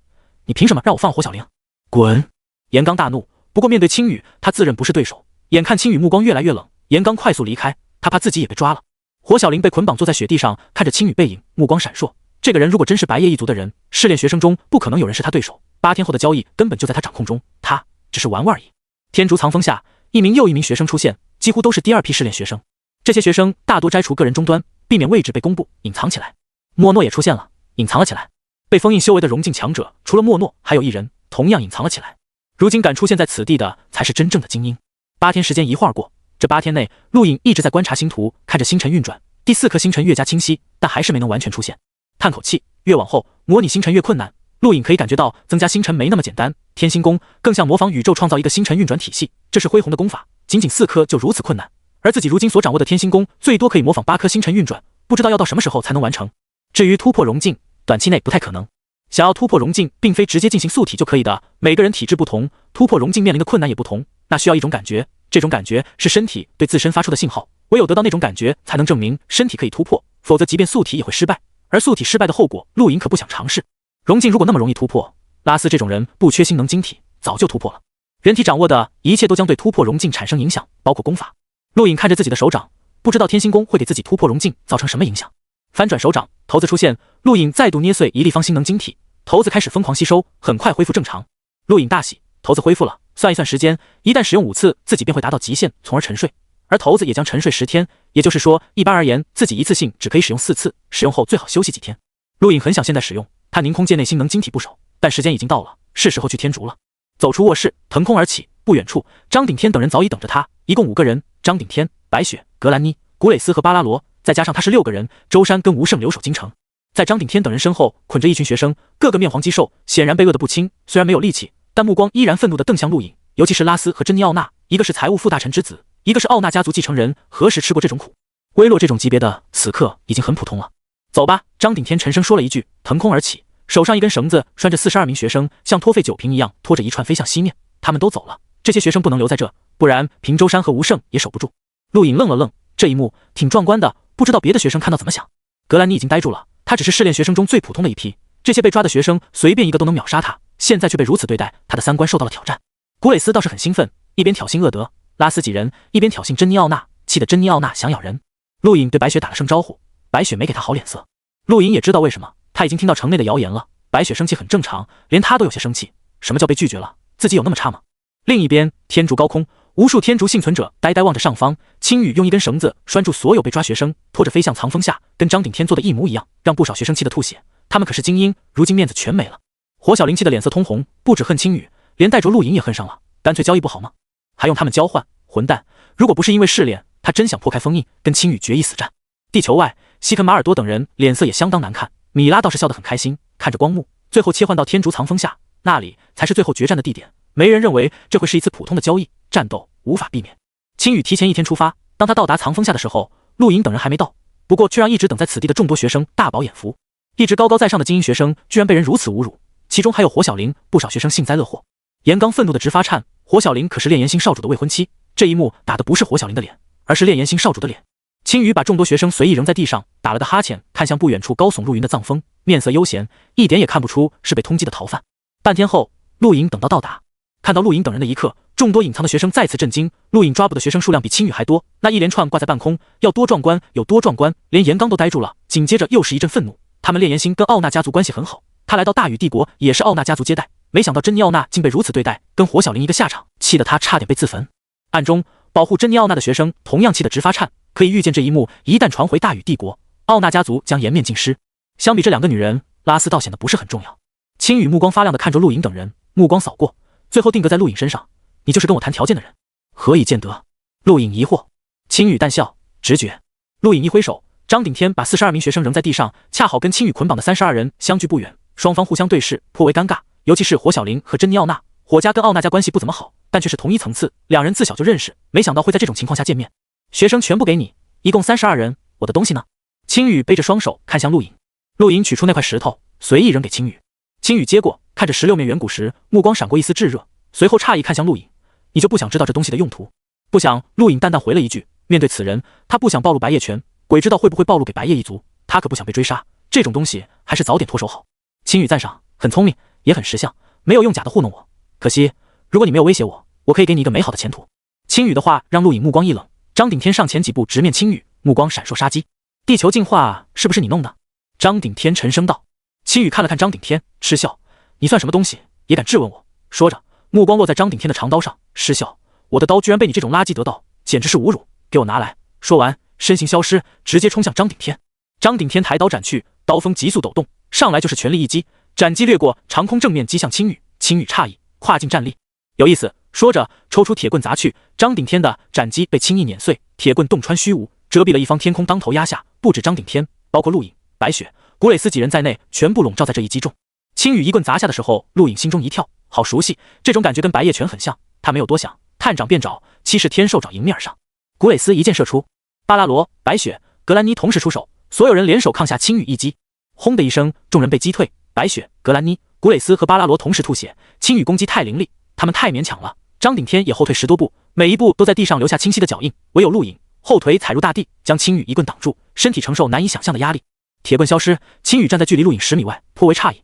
你凭什么让我放火小玲？滚！严刚大怒，不过面对青羽，他自认不是对手。眼看青羽目光越来越冷，严刚快速离开，他怕自己也被抓了。火小玲被捆绑坐在雪地上，看着青羽背影，目光闪烁。这个人如果真是白夜一族的人，试炼学生中不可能有人是他对手。8天后的交易根本就在他掌控中，他只是玩玩而已。天竺藏风下，一名又一名学生出现，几乎都是第2批试炼学生。这些学生大多摘除个人终端，避免位置被公布，隐藏起来。莫诺也出现了，隐藏了起来。被封印修为的融境强者，除了莫诺，还有1人同样隐藏了起来。如今敢出现在此地的，才是真正的精英。8天时间一会儿过，这8天内，陆颖一直在观察星图，看着星辰运转。第4颗星辰越加清晰，但还是没能完全出现。叹口气，越往后模拟星辰越困难。陆颖可以感觉到增加星辰没那么简单，天星功更像模仿宇宙创造一个星辰运转体系，这是恢宏的功法，仅仅4颗就如此困难。而自己如今所掌握的天星功，最多可以模仿8颗星辰运转，不知道要到什么时候才能完成。至于突破融境，短期内不太可能。想要突破融境，并非直接进行素体就可以的，每个人体质不同，突破融境面临的困难也不同，那需要一种感觉，这种感觉是身体对自身发出的信号，唯有得到那种感觉，才能证明身体可以突破，否则即便素体也会失败。而素体失败的后果，陆颖可不想尝试。融境如果那么容易突破，拉斯这种人不缺星能晶体，早就突破了。人体掌握的一切都将对突破融境产生影响，包括功法。陆颖看着自己的手掌，不知道天星功会给自己突破融境造成什么影响。翻转手掌，骰子出现，陆颖再度捏碎一立方星能晶体，骰子开始疯狂吸收，很快恢复正常。陆颖大喜，骰子恢复了，算一算时间，一旦使用5次，自己便会达到极限，从而沉睡。而骰子也将沉睡10天，也就是说，一般而言，自己一次性只可以使用4次，使用后最好休息几天。陆颖很想现在使用，他凝空界内星能晶体不少，但时间已经到了，是时候去天竺了。走出卧室，腾空而起，不远处，张顶天等人早已等着他，一共5个人，张顶天、白雪、格兰妮、古蕾斯和巴拉罗，再加上他是6个人，周山跟吴胜留守京城。在张顶天等人身后捆着一群学生，个个面黄肌瘦，显然被饿得不轻，虽然没有力气，但目光依然愤怒地瞪向陆颖，尤其是拉斯和珍妮奥娜，一个是财务副大臣之子，一个是奥纳家族继承人，何时吃过这种苦？威洛这种级别的，此刻已经很普通了。走吧，张顶天沉声说了一句，腾空而起，手上一根绳子拴着42名学生，像拖废酒瓶一样拖着一串飞向西面。他们都走了，这些学生不能留在这，不然平洲山和吴胜也守不住。陆颖愣了愣，这一幕挺壮观的，不知道别的学生看到怎么想。格兰妮已经呆住了，他只是试炼学生中最普通的一批，这些被抓的学生随便一个都能秒杀他，现在却被如此对待，他的三观受到了挑战。古蕾斯倒是很兴奋，一边挑衅厄德、拉斯几人，一边挑衅珍妮奥娜，气得珍妮奥娜想咬人。陆颖对白雪打了声招呼，白雪没给他好脸色。陆颖也知道为什么，他已经听到城内的谣言了，白雪生气很正常，连他都有些生气。什么叫被拒绝了？自己有那么差吗？另一边，天竺高空，无数天竺幸存者呆呆望着上方，青羽用一根绳子拴住所有被抓学生，拖着飞向藏风下，跟张顶天做的一模一样，让不少学生气得吐血。他们可是精英，如今面子全没了。火小玲气得脸色通红，不止恨青羽，连带着陆颖也恨上了，干脆交易不好吗？还用他们交换？混蛋！如果不是因为试炼，他真想破开封印，跟青羽决一死战。地球外，西肯马尔多等人脸色也相当难看，米拉倒是笑得很开心，看着光幕，最后切换到天竺藏风下，那里才是最后决战的地点。没人认为这会是一次普通的交易，战斗无法避免。青羽提前一天出发，当他到达藏风下的时候，陆颖等人还没到，不过却让一直等在此地的众多学生大饱眼福。一直高高在上的精英学生居然被人如此侮辱，其中还有火小玲，不少学生幸灾乐祸。严刚愤怒的直发颤，火小玲可是炼炎星少主的未婚妻，这一幕打的不是火小玲的脸，而是炼炎星少主的脸。青羽把众多学生随意扔在地上，打了个哈欠，看向不远处高耸入云的藏峰，面色悠闲，一点也看不出是被通缉的逃犯。半天后，陆颖等到达，看到陆颖等人的一刻，众多隐藏的学生再次震惊。陆颖抓捕的学生数量比青羽还多，那一连串挂在半空，要多壮观有多壮观，连严刚都呆住了。紧接着又是一阵愤怒，他们炼炎星跟奥纳家族关系很好，他来到大禹帝国也是奥纳家族接待，没想到珍妮奥娜竟被如此对待，跟火小玲一个下场，气得他差点被自焚。暗中保护珍妮奥娜的学生同样气得直发颤，可以预见这一幕一旦传回大禹帝国，奥纳家族将颜面尽失。相比这两个女人，拉斯倒显得不是很重要。青羽目光发亮地看着陆颖等人，目光扫过，最后定格在陆颖身上。你就是跟我谈条件的人，何以见得？陆颖疑惑。青羽淡笑，直觉。陆颖一挥手，张顶天把42名学生扔在地上，恰好跟青羽捆绑的32人相距不远，双方互相对视，颇为尴尬。尤其是火小玲和珍妮奥娜，火家跟奥纳家关系不怎么好，但却是同一层次，两人自小就认识，没想到会在这种情况下见面。学生全部给你，一共32人，我的东西呢？青羽背着双手看向陆颖，陆颖取出那块石头，随意扔给青羽。青羽接过，看着16面远古石，目光闪过一丝炙热，随后诧异看向陆颖，你就不想知道这东西的用途？不想。陆颖淡淡回了一句，面对此人，他不想暴露白夜拳，鬼知道会不会暴露给白夜一族，他可不想被追杀，这种东西还是早点脱手好。青羽赞赏，很聪明，也很识相，没有用假的糊弄我。可惜，如果你没有威胁我，我可以给你一个美好的前途。青羽的话让陆颖目光一冷，张顶天上前几步直面青羽，目光闪烁杀机。地球进化是不是你弄的？张顶天沉声道。青羽看了看张顶天，嗤笑，你算什么东西，也敢质问我？说着，目光落在张顶天的长刀上，嗤笑，我的刀居然被你这种垃圾得到，简直是侮辱，给我拿来。说完，身形消失，直接冲向张顶天。张顶天抬刀斩去，刀锋急速抖动，上来就是全力一击，斩击掠过长空，正面击向青羽。青羽诧异，跨境站立，有意思。说着，抽出铁棍砸去，张顶天的斩击被轻易碾碎，铁棍洞穿虚无，遮蔽了一方天空，当头压下。不止张顶天，包括陆颖、白雪、古蕾斯几人在内，全部笼罩在这一击中。青羽一棍砸下的时候，陆颖心中一跳，好熟悉，这种感觉跟白夜拳很像。他没有多想，探掌便找，七式天兽爪迎面而上。古蕾斯一箭射出，巴拉罗、白雪、格兰妮同时出手，所有人联手抗下青羽一击。轰的一声，众人被击退，白雪、格兰妮、古蕾斯和巴拉罗同时吐血。青羽攻击太凌厉，他们太勉强了。张顶天也后退10多步，每一步都在地上留下清晰的脚印，唯有陆颖后腿踩入大地，将青羽一棍挡住，身体承受难以想象的压力。铁棍消失，青羽站在距离陆颖10米外，颇为诧异，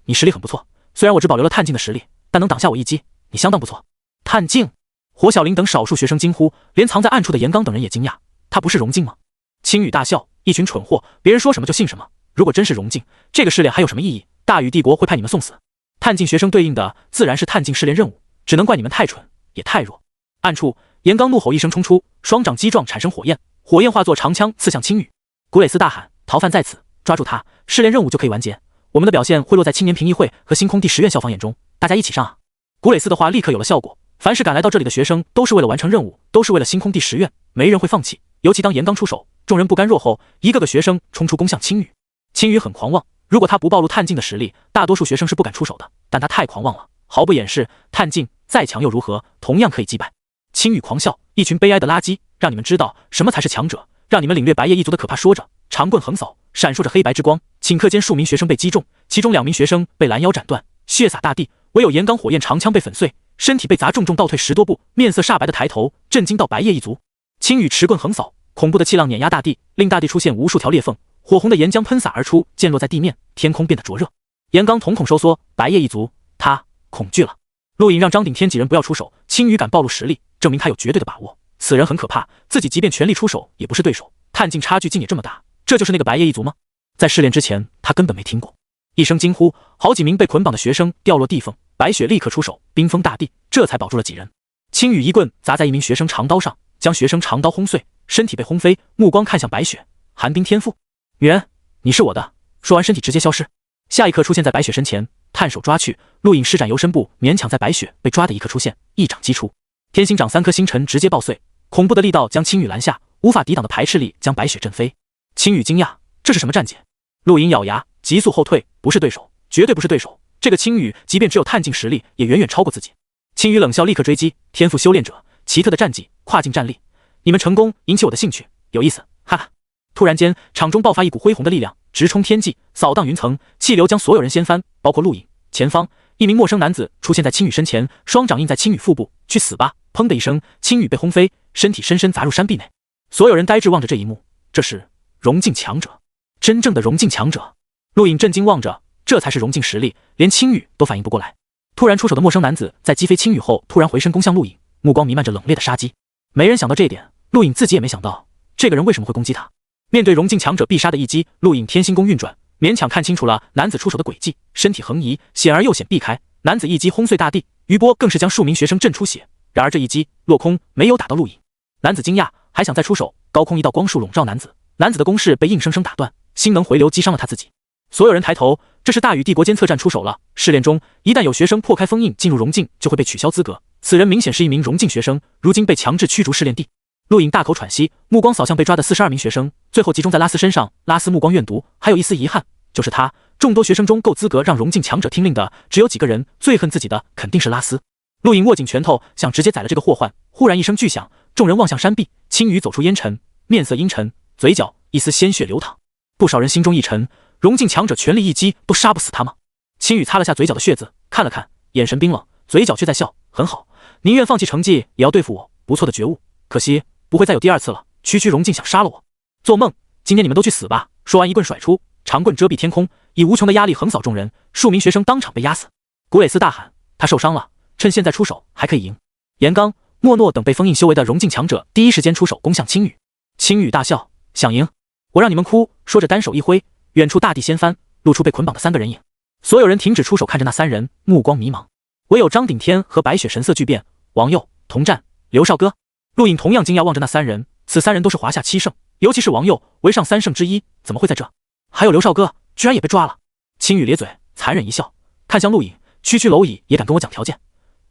你实力很不错，虽然我只保留了探镜的实力，但能挡下我一击，你相当不错。探镜？火小玲等少数学生惊呼，连藏在暗处的严刚等人也惊讶，他不是荣镜吗？青羽大笑，一群蠢货，别人说什么就信什么，如果真是荣镜，这个试炼还有什么意义？大禹帝国会派你们送死。探镜学生对应的自然是探镜试炼任务，只能怪你们太蠢，也太弱。暗处，严刚怒吼一声冲出，双掌击撞产生火焰，火焰化作长枪刺向青羽。古蕾斯大喊，逃犯在此，抓住他，试炼任务就可以完结。我们的表现会落在青年评议会和星空第10院校方眼中，大家一起上啊！古蕾斯的话立刻有了效果，凡是赶来到这里的学生都是为了完成任务，都是为了星空第10院，没人会放弃。尤其当严刚出手，众人不甘弱后，一个个学生冲出攻向青羽。青羽很狂妄，如果他不暴露探镜的实力，大多数学生是不敢出手的，但他太狂妄了，毫不掩饰，探镜再强又如何，同样可以击败。青羽狂笑，一群悲哀的垃圾，让你们知道什么才是强者，让你们领略白夜一族的可怕。说着，长棍横扫，闪烁着黑白之光，顷刻间数名学生被击中，其中2名学生被拦腰斩断，血洒大地，唯有严刚火焰长枪被粉碎，身体被砸重重倒退10多步，面色煞白的抬头，震惊到白夜一族。青羽持棍横扫，恐怖的气浪碾压大地，令大地出现无数条裂缝，火红的岩浆喷洒而出，溅落在地面，天空变得灼热。岩刚瞳孔收缩，白夜一族，他恐惧了。陆隐让张顶天几人不要出手，青羽敢暴露实力，证明他有绝对的把握。此人很可怕，自己即便全力出手也不是对手，探境差距竟也这么大，这就是那个白夜一族吗？在试炼之前，他根本没听过。一声惊呼，好几名被捆绑的学生掉落地缝，白雪立刻出手，冰封大地，这才保住了几人。青羽一棍砸在一名学生长刀上，将学生长刀轰碎，身体被轰飞，目光看向白雪，寒冰天赋，女人，你是我的。说完，身体直接消失，下一刻出现在白雪身前，探手抓去。陆隐施展游身步，勉强在白雪被抓的一刻出现，一掌击出，天星掌3颗星辰直接爆碎，恐怖的力道将青羽拦下，无法抵挡的排斥力将白雪震飞。青羽惊讶，这是什么战解？陆隐咬牙，急速后退，不是对手，绝对不是对手。这个青羽即便只有探境实力，也远远超过自己。青羽冷笑，立刻追击，天赋修炼者，奇特的战技，跨境战力。你们成功引起我的兴趣，有意思，哈哈。突然间，场中爆发一股恢宏的力量，直冲天际，扫荡云层，气流将所有人掀翻，包括陆隐。前方，一名陌生男子出现在青羽身前，双掌印在青羽腹部，去死吧！砰的一声，青羽被轰飞，身体深深砸入山壁内。所有人呆滞望着这一幕，这是融境强者，真正的融境强者。陆隐震惊望着，这才是融境实力，连青羽都反应不过来。突然出手的陌生男子在击飞青羽后，突然回身攻向陆隐，目光弥漫着冷冽的杀机。没人想到这一点，陆隐自己也没想到，这个人为什么会攻击他。面对融境强者必杀的一击，陆隐天星功运转，勉强看清楚了男子出手的轨迹，身体横移，险而又险避开。男子一击轰碎大地，余波更是将数名学生震出血。然而这一击落空，没有打到陆隐。男子惊讶，还想再出手，高空一道光束笼罩男子，男子的攻势被硬生生打断，星能回流击伤了他自己。所有人抬头，这是大禹帝国监测站出手了。试炼中，一旦有学生破开封印进入融境，就会被取消资格。此人明显是一名融境学生，如今被强制驱逐试炼地。陆隐大口喘息，目光扫向被抓的42名学生，最后集中在拉斯身上。拉斯目光怨毒，还有一丝遗憾，就是他。众多学生中够资格让融境强者听令的，只有几个人，最恨自己的肯定是拉斯。陆隐握紧拳头，想直接宰了这个祸患。忽然一声巨响，众人望向山壁，青羽走出烟尘，面色阴沉，嘴角一丝鲜血流淌。不少人心中一沉，融境强者全力一击都杀不死他吗？青羽擦了下嘴角的血渍，看了看，眼神冰冷，嘴角却在笑，很好，宁愿放弃成绩也要对付我，不错的觉悟。可惜不会再有第二次了。区区融境想杀了我，做梦！今天你们都去死吧！说完一棍甩出，长棍遮蔽天空，以无穷的压力横扫众人，数名学生当场被压死。古蕾斯大喊，他受伤了，趁现在出手还可以赢。严刚、莫诺等被封印修为的融境强者第一时间出手攻向青羽。青羽大笑，想赢？我让你们哭！说着单手一挥，远处大地掀翻，露出被捆绑的3个人影。所有人停止出手，看着那3人，目光迷茫。唯有张顶天和白雪神色巨变。王佑同战，刘少哥。陆隐同样惊讶望着那3人，此3人都是华夏7圣，尤其是王佑为上3圣之一，怎么会在这？还有刘少哥居然也被抓了。青羽咧嘴，残忍一笑，看向陆隐，区区蝼蚁也敢跟我讲条件？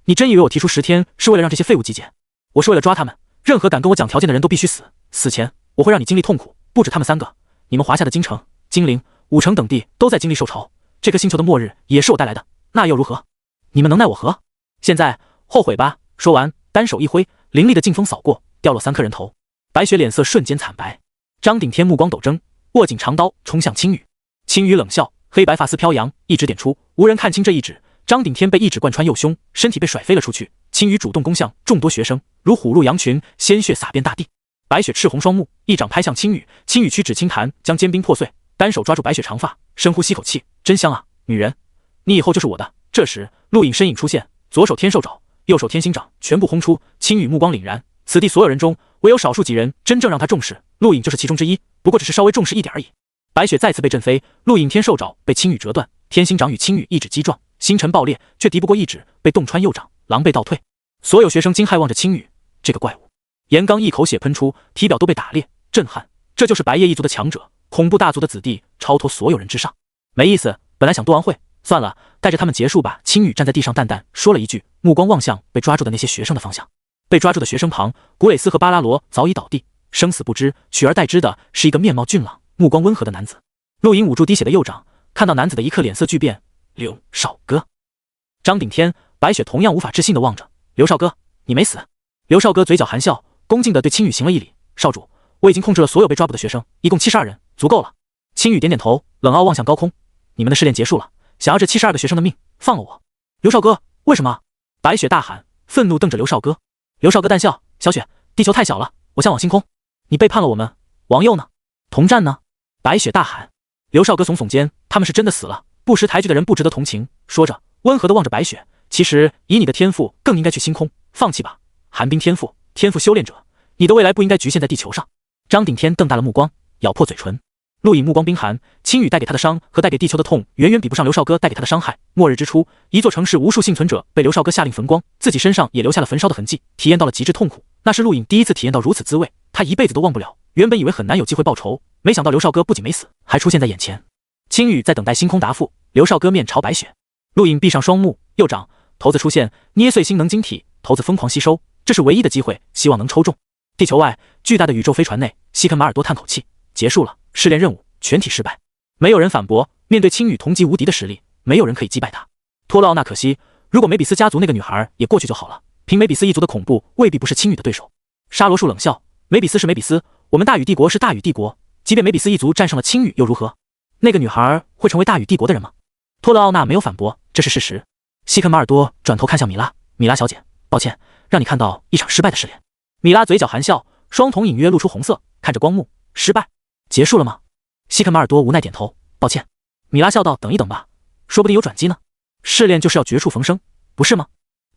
你真以为我提出10天是为了让这些废物集结？我是为了抓他们，任何敢跟我讲条件的人都必须死，死前我会让你经历痛苦，不止他们3个，你们华夏的京城、金陵、武城等地都在经历受潮，这颗星球的末日也是我带来的，那又如何？你们能奈我何？现在后悔吧！说完，单手一挥，凌厉的劲风扫过，掉落3颗人头。白雪脸色瞬间惨白，张顶天目光陡睁，握紧长刀冲向青羽。青羽冷笑，黑白发丝飘扬，一指点出，无人看清这一指。张顶天被一指贯穿右胸，身体被甩飞了出去。青羽主动攻向众多学生，如虎入羊群，鲜血洒遍大地。白雪赤红双目，一掌拍向青羽，青羽屈指轻弹，将坚冰破碎，单手抓住白雪长发，深呼吸口气，真香啊，女人，你以后就是我的。这时，陆隐身影出现，左手天兽爪，右手天星掌，全部轰出。青羽目光凛然，此地所有人中，唯有少数几人真正让他重视，陆隐就是其中之一，不过只是稍微重视一点而已。白雪再次被震飞，陆隐天兽爪被青羽折断，天星掌与青羽一指击撞，星辰爆裂，却敌不过一指，被洞穿右掌，狼狈倒退。所有学生惊骇望着青羽，这个怪物。严刚一口血喷出，体表都被打裂，震撼，这就是白夜一族的强者，恐怖大族的子弟，超脱所有人之上。没意思，本来想多玩会，算了，带着他们结束吧。青羽站在地上淡淡说了一句，目光望向被抓住的那些学生的方向。被抓住的学生旁，古蕾斯和巴拉罗早已倒地，生死不知，取而代之的是一个面貌俊朗、目光温和的男子。陆隐捂住滴血的右掌，看到男子的一刻脸色巨变，刘少哥。张顶天、白雪同样无法置信地望着刘少哥，你没死？刘少哥嘴角含笑，恭敬地对青羽行了一礼，少主，我已经控制了所有被抓捕的学生，一共72人，足够了。青羽点点头，冷傲望向高空，你们的试炼结束了，想要这72个学生的命，放了我。刘少哥，为什么？白雪大喊，愤怒瞪着刘少哥。刘少哥淡笑，小雪，地球太小了，我向往星空。你背叛了我们，王佑呢？童战呢？白雪大喊。刘少哥耸耸肩，他们是真的死了，不识抬举的人不值得同情。说着，温和地望着白雪，其实以你的天赋，更应该去星空，放弃吧。寒冰天赋，天赋修炼者，你的未来不应该局限在地球上。张顶天瞪大了目光，咬破嘴唇。陆隐目光冰寒，青羽带给他的伤和带给地球的痛，远远比不上刘少哥带给他的伤害。末日之初，一座城市无数幸存者被刘少哥下令焚光，自己身上也留下了焚烧的痕迹，体验到了极致痛苦。那是陆隐第一次体验到如此滋味，他一辈子都忘不了。原本以为很难有机会报仇，没想到刘少哥不仅没死，还出现在眼前。青羽在等待星空答复，刘少哥面朝白雪。陆隐闭上双目，右掌骰子出现，捏碎星能晶体，骰子疯狂吸收，这是唯一的机会，希望能抽中。地球外，巨大的宇宙飞船内，西肯马尔多叹口气，结束了，试炼任务全体失败。没有人反驳，面对青羽同级无敌的实力，没有人可以击败他。托勒奥纳可惜，如果梅比斯家族那个女孩也过去就好了，凭梅比斯一族的恐怖，未必不是青羽的对手。沙罗树冷笑，梅比斯是梅比斯，我们大禹帝国是大禹帝国，即便梅比斯一族战胜了青羽又如何？那个女孩会成为大禹帝国的人吗？托勒奥纳没有反驳，这是事实。西肯马尔多转头看向米拉，米拉小姐，抱歉，让你看到一场失败的试炼。米拉嘴角含笑，双瞳隐约露出红色，看着光幕，失败，结束了吗？西肯马尔多无奈点头，抱歉。米拉笑道，等一等吧，说不定有转机呢。试炼就是要绝处逢生，不是吗？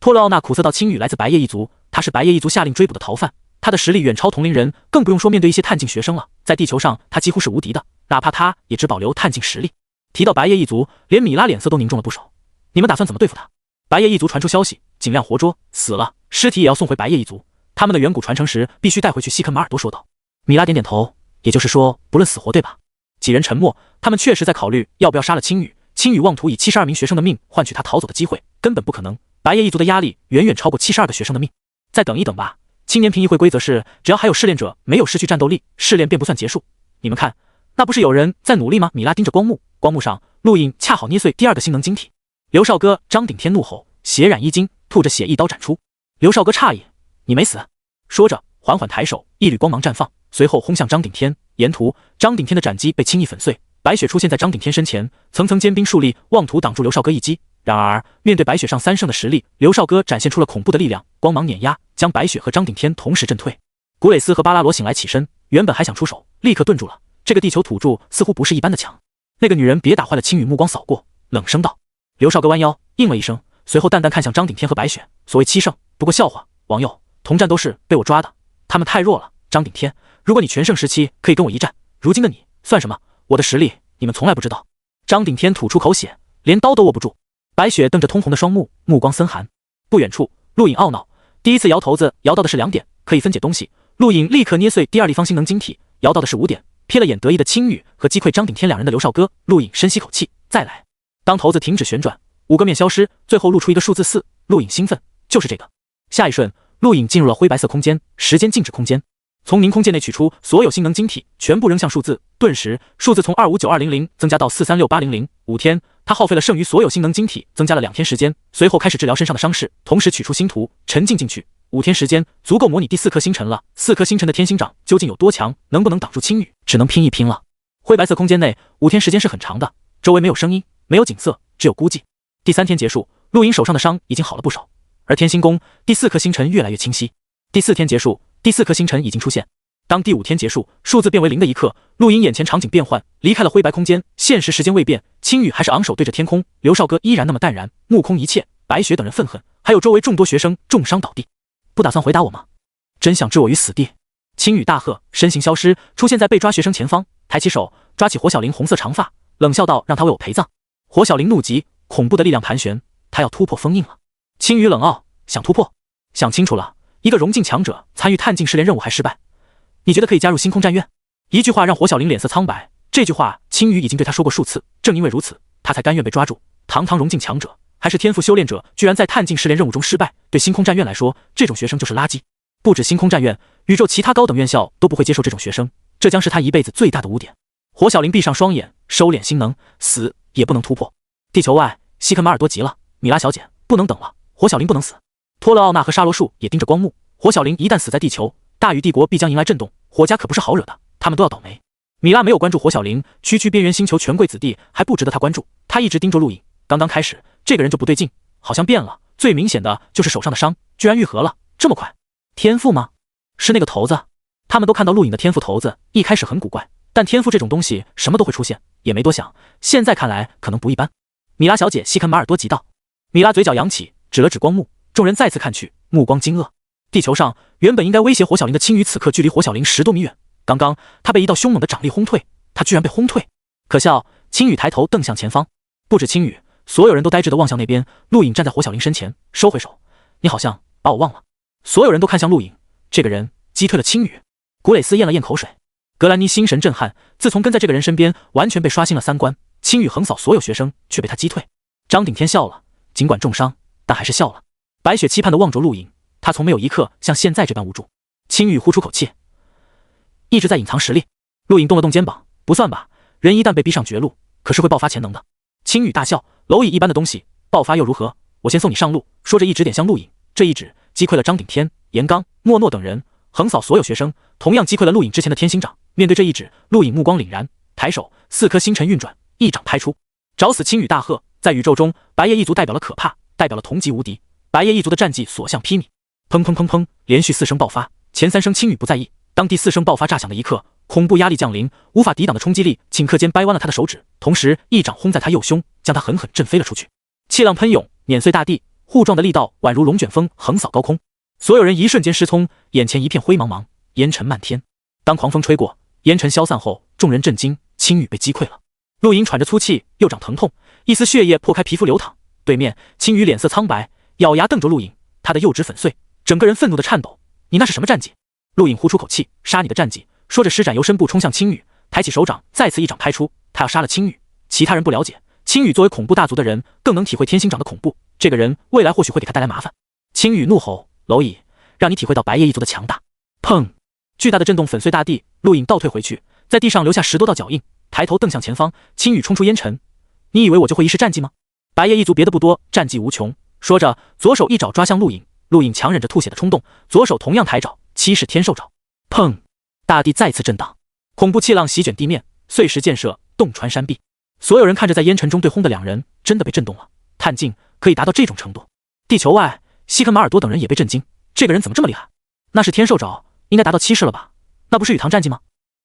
托勒奥纳苦涩道，青羽来自白夜一族，他是白夜一族下令追捕的逃犯，他的实力远超同龄人，更不用说面对一些探镜学生了。在地球上，他几乎是无敌的，哪怕他也只保留探镜实力。提到白夜一族，连米拉脸色都凝重了不少。你们打算怎么对付他？白夜一族传出消息，尽量活捉，死了尸体也要送回白夜一族。他们的远古传承时必须带回去。西肯马尔多说道。米拉点点头，也就是说，不论死活，对吧？几人沉默，他们确实在考虑要不要杀了青羽。青羽妄图以72名学生的命换取他逃走的机会，根本不可能。白夜一族的压力远远超过72个学生的命。再等一等吧。青年评议会规则是，只要还有试炼者没有失去战斗力，试炼便不算结束。你们看，那不是有人在努力吗？米拉盯着光幕，光幕上陆隐恰好捏碎第二个星能晶体。刘少哥张顶天怒吼，血染衣襟，吐着血一刀斩出。刘少哥诧异，你没死？说着缓缓抬手，一缕光芒绽放，随后轰向张顶天。沿途张顶天的斩击被轻易粉碎，白雪出现在张顶天身前，层层坚冰竖立，妄图挡住刘少哥一击。然而面对白雪上3胜的实力，刘少哥展现出了恐怖的力量，光芒碾压，将白雪和张顶天同时震退。古蕾斯和巴拉罗醒来起身，原本还想出手，立刻顿住了。这个地球土著似乎不是一般的强。那个女人别打坏了青羽，目光扫过，冷声道。刘少哥弯腰应了一声，随后淡淡看向张顶天和白雪，所谓7胜，不过笑话。王佑、同战都是被我抓的，他们太弱了。张顶天，如果你全盛时期可以跟我一战，如今的你算什么？我的实力你们从来不知道。张顶天吐出口血，连刀都握不住。白雪瞪着通红的双目，目光森寒。不远处，陆隐懊恼，第一次摇骰子摇到的是2点，可以分解东西。陆隐立刻捏碎第二立方星能晶体，摇到的是5点，瞥了眼得意的青羽和击溃张顶天2人的刘少哥，陆隐深吸口气，再来。当骰子停止旋转，5个面消失，最后露出一个数字4，陆隐兴奋，就是这个。下一瞬，陆隐进入了灰白色空间，时间静止空间。从凝空界内取出所有星能晶体，全部扔向数字，顿时数字从259200增加到436800。5天，他耗费了剩余所有星能晶体，增加了2天时间，随后开始治疗身上的伤势，同时取出星图，沉浸进去。5天时间足够模拟第4颗星辰了。4颗星辰的天星掌究竟有多强，能不能挡住青羽，只能拼一拼了。灰白色空间内5天时间是很长的，周围没有声音，没有景色，只有孤寂。第3天结束，陆隐手上的伤已经好了不少，而天星宫第4颗星辰越来越清晰。第4天结束，第4颗星辰已经出现。当第5天结束，数字变为0的一刻，陆隐眼前场景变换，离开了灰白空间，现实时间未变，青羽还是昂首对着天空，刘少哥依然那么淡然，目空一切。白雪等人愤恨，还有周围众多学生重伤倒地。不打算回答我吗？真想置我于死地？青羽大喝，身形消失，出现在被抓学生前方，抬起手抓起火小玲红色长发，冷笑道，让他为我陪葬。火小玲怒极，恐怖的力量盘旋，他要突破封印了。青羽冷傲，想突破？想清楚了，一个融境强者参与探境试炼任务还失败，你觉得可以加入星空战院？一句话让火小玲脸色苍白，这句话青羽已经对他说过数次，正因为如此，他才甘愿被抓住。堂堂融境强者，还是天赋修炼者，居然在探境试炼任务中失败，对星空战院来说，这种学生就是垃圾。不止星空战院，宇宙其他高等院校都不会接受这种学生，这将是他一辈子最大的污点。火小玲闭上双眼，收敛心能，死也不能突破。地球外，西肯马尔多急了，米拉小姐，不能等了，火小玲不能死。托勒奥纳和沙罗树也盯着光幕，火小玲一旦死在地球，大禹帝国必将迎来震动，火家可不是好惹的，他们都要倒霉。米拉没有关注火小玲，区区边缘星球权贵子弟还不值得他关注，他一直盯着陆隐。刚刚开始，这个人就不对劲，好像变了，最明显的就是手上的伤居然愈合了，这么快。天赋吗？是那个头子，他们都看到陆颖的天赋头子，一开始很古怪，但天赋这种东西什么都会出现，也没多想，现在看来可能不一般。米拉小姐西肯马尔多急道。米拉嘴角扬起，指了指光幕，众人再次看去，目光惊愕。地球上原本应该威胁火小林的青羽，此刻距离火小林10多米远。刚刚他被一道凶猛的掌力轰退，他居然被轰退。可笑！青羽抬头瞪向前方，不止青羽，所有人都呆滞地望向那边。陆颖站在火小林身前，收回手，你好像把我忘了。所有人都看向陆颖，这个人击退了青羽。古蕾斯咽了咽口水，格兰妮心神震撼，自从跟在这个人身边，完全被刷新了三观。青羽横扫所有学生，却被他击退。张顶天笑了，尽管重伤，但还是笑了。白雪期盼地望着陆颖，他从没有一刻像现在这般无助。青羽呼出口气，一直在隐藏实力。陆颖动了动肩膀，不算吧，人一旦被逼上绝路，可是会爆发潜能的。青羽大笑，蝼蚁一般的东西，爆发又如何？我先送你上路。说着一指点向陆颖，这一指击溃了张顶天、严刚、莫诺等人，横扫所有学生，同样击溃了陆颖之前的天星掌。面对这一指，陆颖目光凛然，抬手，4颗星辰运转，一掌拍出，找死！青羽大喝。在宇宙中，白夜一族代表了可怕，代表了同级无敌。白夜一族的战绩所向披靡，砰砰砰砰，连续4声爆发，前3声青羽不在意，当第4声爆发炸响的一刻，恐怖压力降临，无法抵挡的冲击力顷刻间掰弯了他的手指，同时一掌轰在他右胸，将他狠狠震飞了出去。气浪喷涌，碾碎大地，互撞的力道宛如龙卷风横扫高空，所有人一瞬间失聪，眼前一片灰茫茫，烟尘漫天。当狂风吹过，烟尘消散后，众人震惊，青羽被击溃了。陆颖喘着粗气，右掌疼痛，一丝血液破开皮肤流淌。对面青羽脸色苍白，咬牙瞪着陆颖，他的右指粉碎，整个人愤怒的颤抖。你那是什么战绩？陆颖呼出口气，杀你的战绩。说着施展游身步冲向青羽，抬起手掌，再次一掌拍出，他要杀了青羽。其他人不了解，青羽作为恐怖大族的人，更能体会天星掌的恐怖，这个人未来或许会给他带来麻烦。青羽怒吼，蝼蚁，让你体会到白夜一族的强大。砰！巨大的震动粉碎大地，陆颖倒退回去，在地上留下10多道脚印，抬头瞪向前方，青羽冲出烟尘。你以为我就会一时战绩吗？白夜一族别的不多，战绩无穷。说着，左手一爪抓向陆颖，陆颖强忍着吐血的冲动，左手同样抬爪，7式天兽爪。砰！大地再次震荡，恐怖气浪席卷地面，碎石溅射，洞穿山壁。所有人看着在烟尘中对轰的两人，真的被震动了。探镜可以达到这种程度。地球外，西肯马尔多等人也被震惊，这个人怎么这么厉害？那是天兽爪，应该达到7式了吧？那不是羽堂战绩吗？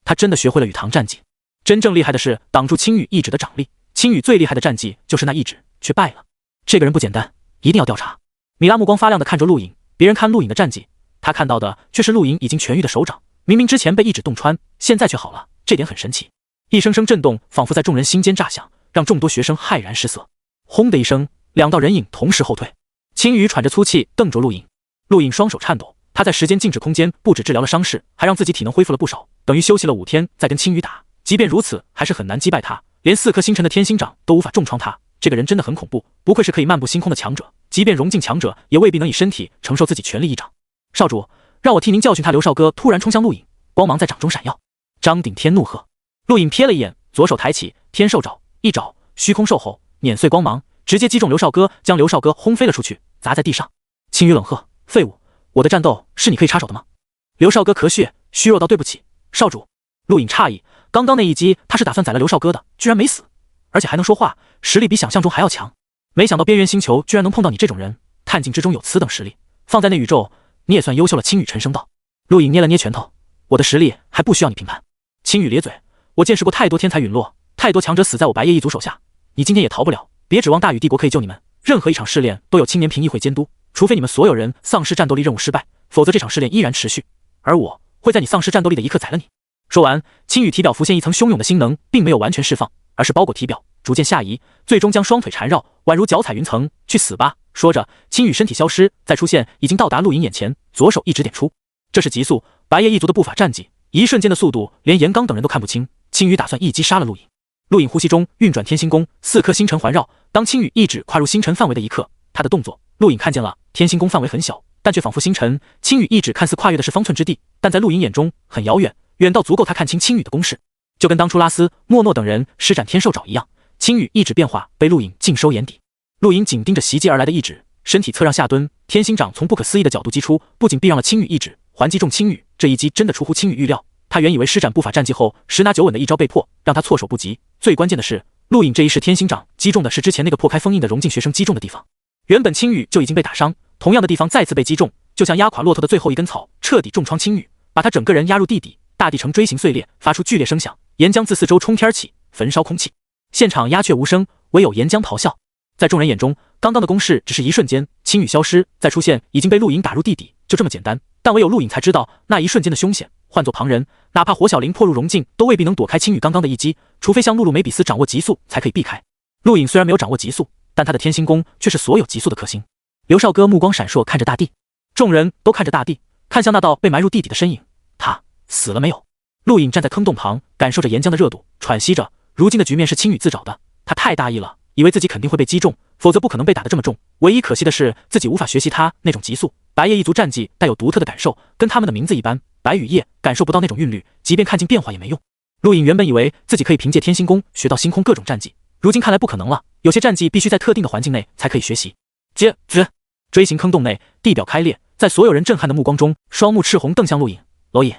他真的学会了羽堂战绩。真正厉害的是挡住青羽一指的掌力，青羽最厉害的战绩就是那一指，却败了。这个人不简单，一定要调查。米拉目光发亮地看着陆颖，别人看陆颖的战绩，他看到的却是陆颖已经痊愈的手掌，明明之前被一指洞穿，现在却好了，这点很神奇。一声声震动仿佛在众人心间炸响，让众多学生骇然失色。轰的一声，2道人影同时后退。青羽喘着粗气瞪着陆颖，陆颖双手颤抖，他在时间静止空间不止治疗了伤势，还让自己体能恢复了不少，等于休息了5天再跟青羽打。即便如此，还是很难击败他，连4颗星辰的天星掌都无法重创他。这个人真的很恐怖，不愧是可以漫步星空的强者，即便融进强者，也未必能以身体承受自己全力一掌。少主，让我替您教训他！刘少哥突然冲向陆颖，光芒在掌中闪耀。张顶天怒喝。陆颖瞥了一眼，左手抬起天兽爪，一爪虚空兽吼，碾碎光芒，直接击中刘少哥，将刘少哥轰飞了出去，砸在地上。青羽冷喝：废物，我的战斗是你可以插手的吗？刘少哥咳血，虚弱到对不起少主。陆颖诧异，刚刚那一击他是打算宰了刘少哥的，居然没死，而且还能说话，实力比想象中还要强。没想到边缘星球居然能碰到你这种人，探镜之中有此等实力，放在那宇宙你也算优秀了。青羽沉声道。陆颖捏了捏拳头，我的实力还不需要你评判。青羽咧嘴，我见识过太多天才陨落，太多强者死在我白夜一族手下，你今天也逃不了。别指望大禹帝国可以救你们，任何一场试炼都有青年评议会监督，除非你们所有人丧失战斗力任务失败，否则这场试炼依然持续，而我会在你丧失战斗力的一刻宰了你。说完，青羽体表浮现一层汹涌的星能，并没有完全释放，而是包裹体表，逐渐下移，最终将双腿缠绕，宛如脚踩云层。去死吧！说着，青羽身体消失，再出现已经到达陆颖眼前，左手一指点出，这是极速白夜一族的步法战绩，一瞬间的速度，连严刚等人都看不清。青羽打算一击杀了陆颖。陆颖呼吸中运转天星宫，4颗星辰环绕。当青羽一指跨入星辰范围的一刻，他的动作，陆颖看见了。天星宫范围很小，但却仿佛星辰。青羽一指看似跨越的是方寸之地，但在陆颖眼中很遥远，远到足够他看清青羽的攻势。就跟当初拉斯、莫诺等人施展天兽爪一样，青羽一指变化被陆颖尽收眼底。陆颖紧盯着袭击而来的一指，身体侧让下蹲，天星掌从不可思议的角度击出，不仅避让了青羽一指，还击中青羽。这一击真的出乎青羽预料，他原以为施展步法战绩后10拿9稳的一招被破，让他措手不及。最关键的是，陆颖这一式天星掌击中的是之前那个破开封印的融进学生击中的地方。原本青羽就已经被打伤，同样的地方再次被击中，就像压垮骆驼的最后一根草，彻底重创青羽。把他整个人压入地底，大地呈锥形碎裂，发出剧烈声响，岩浆自四周冲天而起，焚烧空气。现场鸦雀无声，唯有岩浆咆哮。在众人眼中，刚刚的攻势只是一瞬间，青羽消失再出现，已经被陆隐打入地底，就这么简单。但唯有陆隐才知道那一瞬间的凶险，换作旁人，哪怕火小玲破入溶境，都未必能躲开青羽刚刚的一击，除非像露露梅比斯掌握极速才可以避开。陆隐虽然没有掌握极速，但他的天星功却是所有极速的克星。刘少哥目光闪烁，看着大地，众人都看着大地，看向那道被埋入地底的身影。他死了没有？陆隐站在坑洞旁，感受着岩浆的热度，喘息着。如今的局面是青羽自找的，他太大意了，以为自己肯定会被击中，否则不可能被打得这么重。唯一可惜的是，自己无法学习他那种急速。白夜一族战绩带有独特的感受，跟他们的名字一般，白与夜，感受不到那种韵律，即便看尽变化也没用。陆隐原本以为自己可以凭借天星功学到星空各种战绩，如今看来不可能了，有些战绩必须在特定的环境内才可以学习。锥形坑洞内，地表开裂，在所有人震撼的目光中，双目赤红瞪向陆隐。蝼蚁，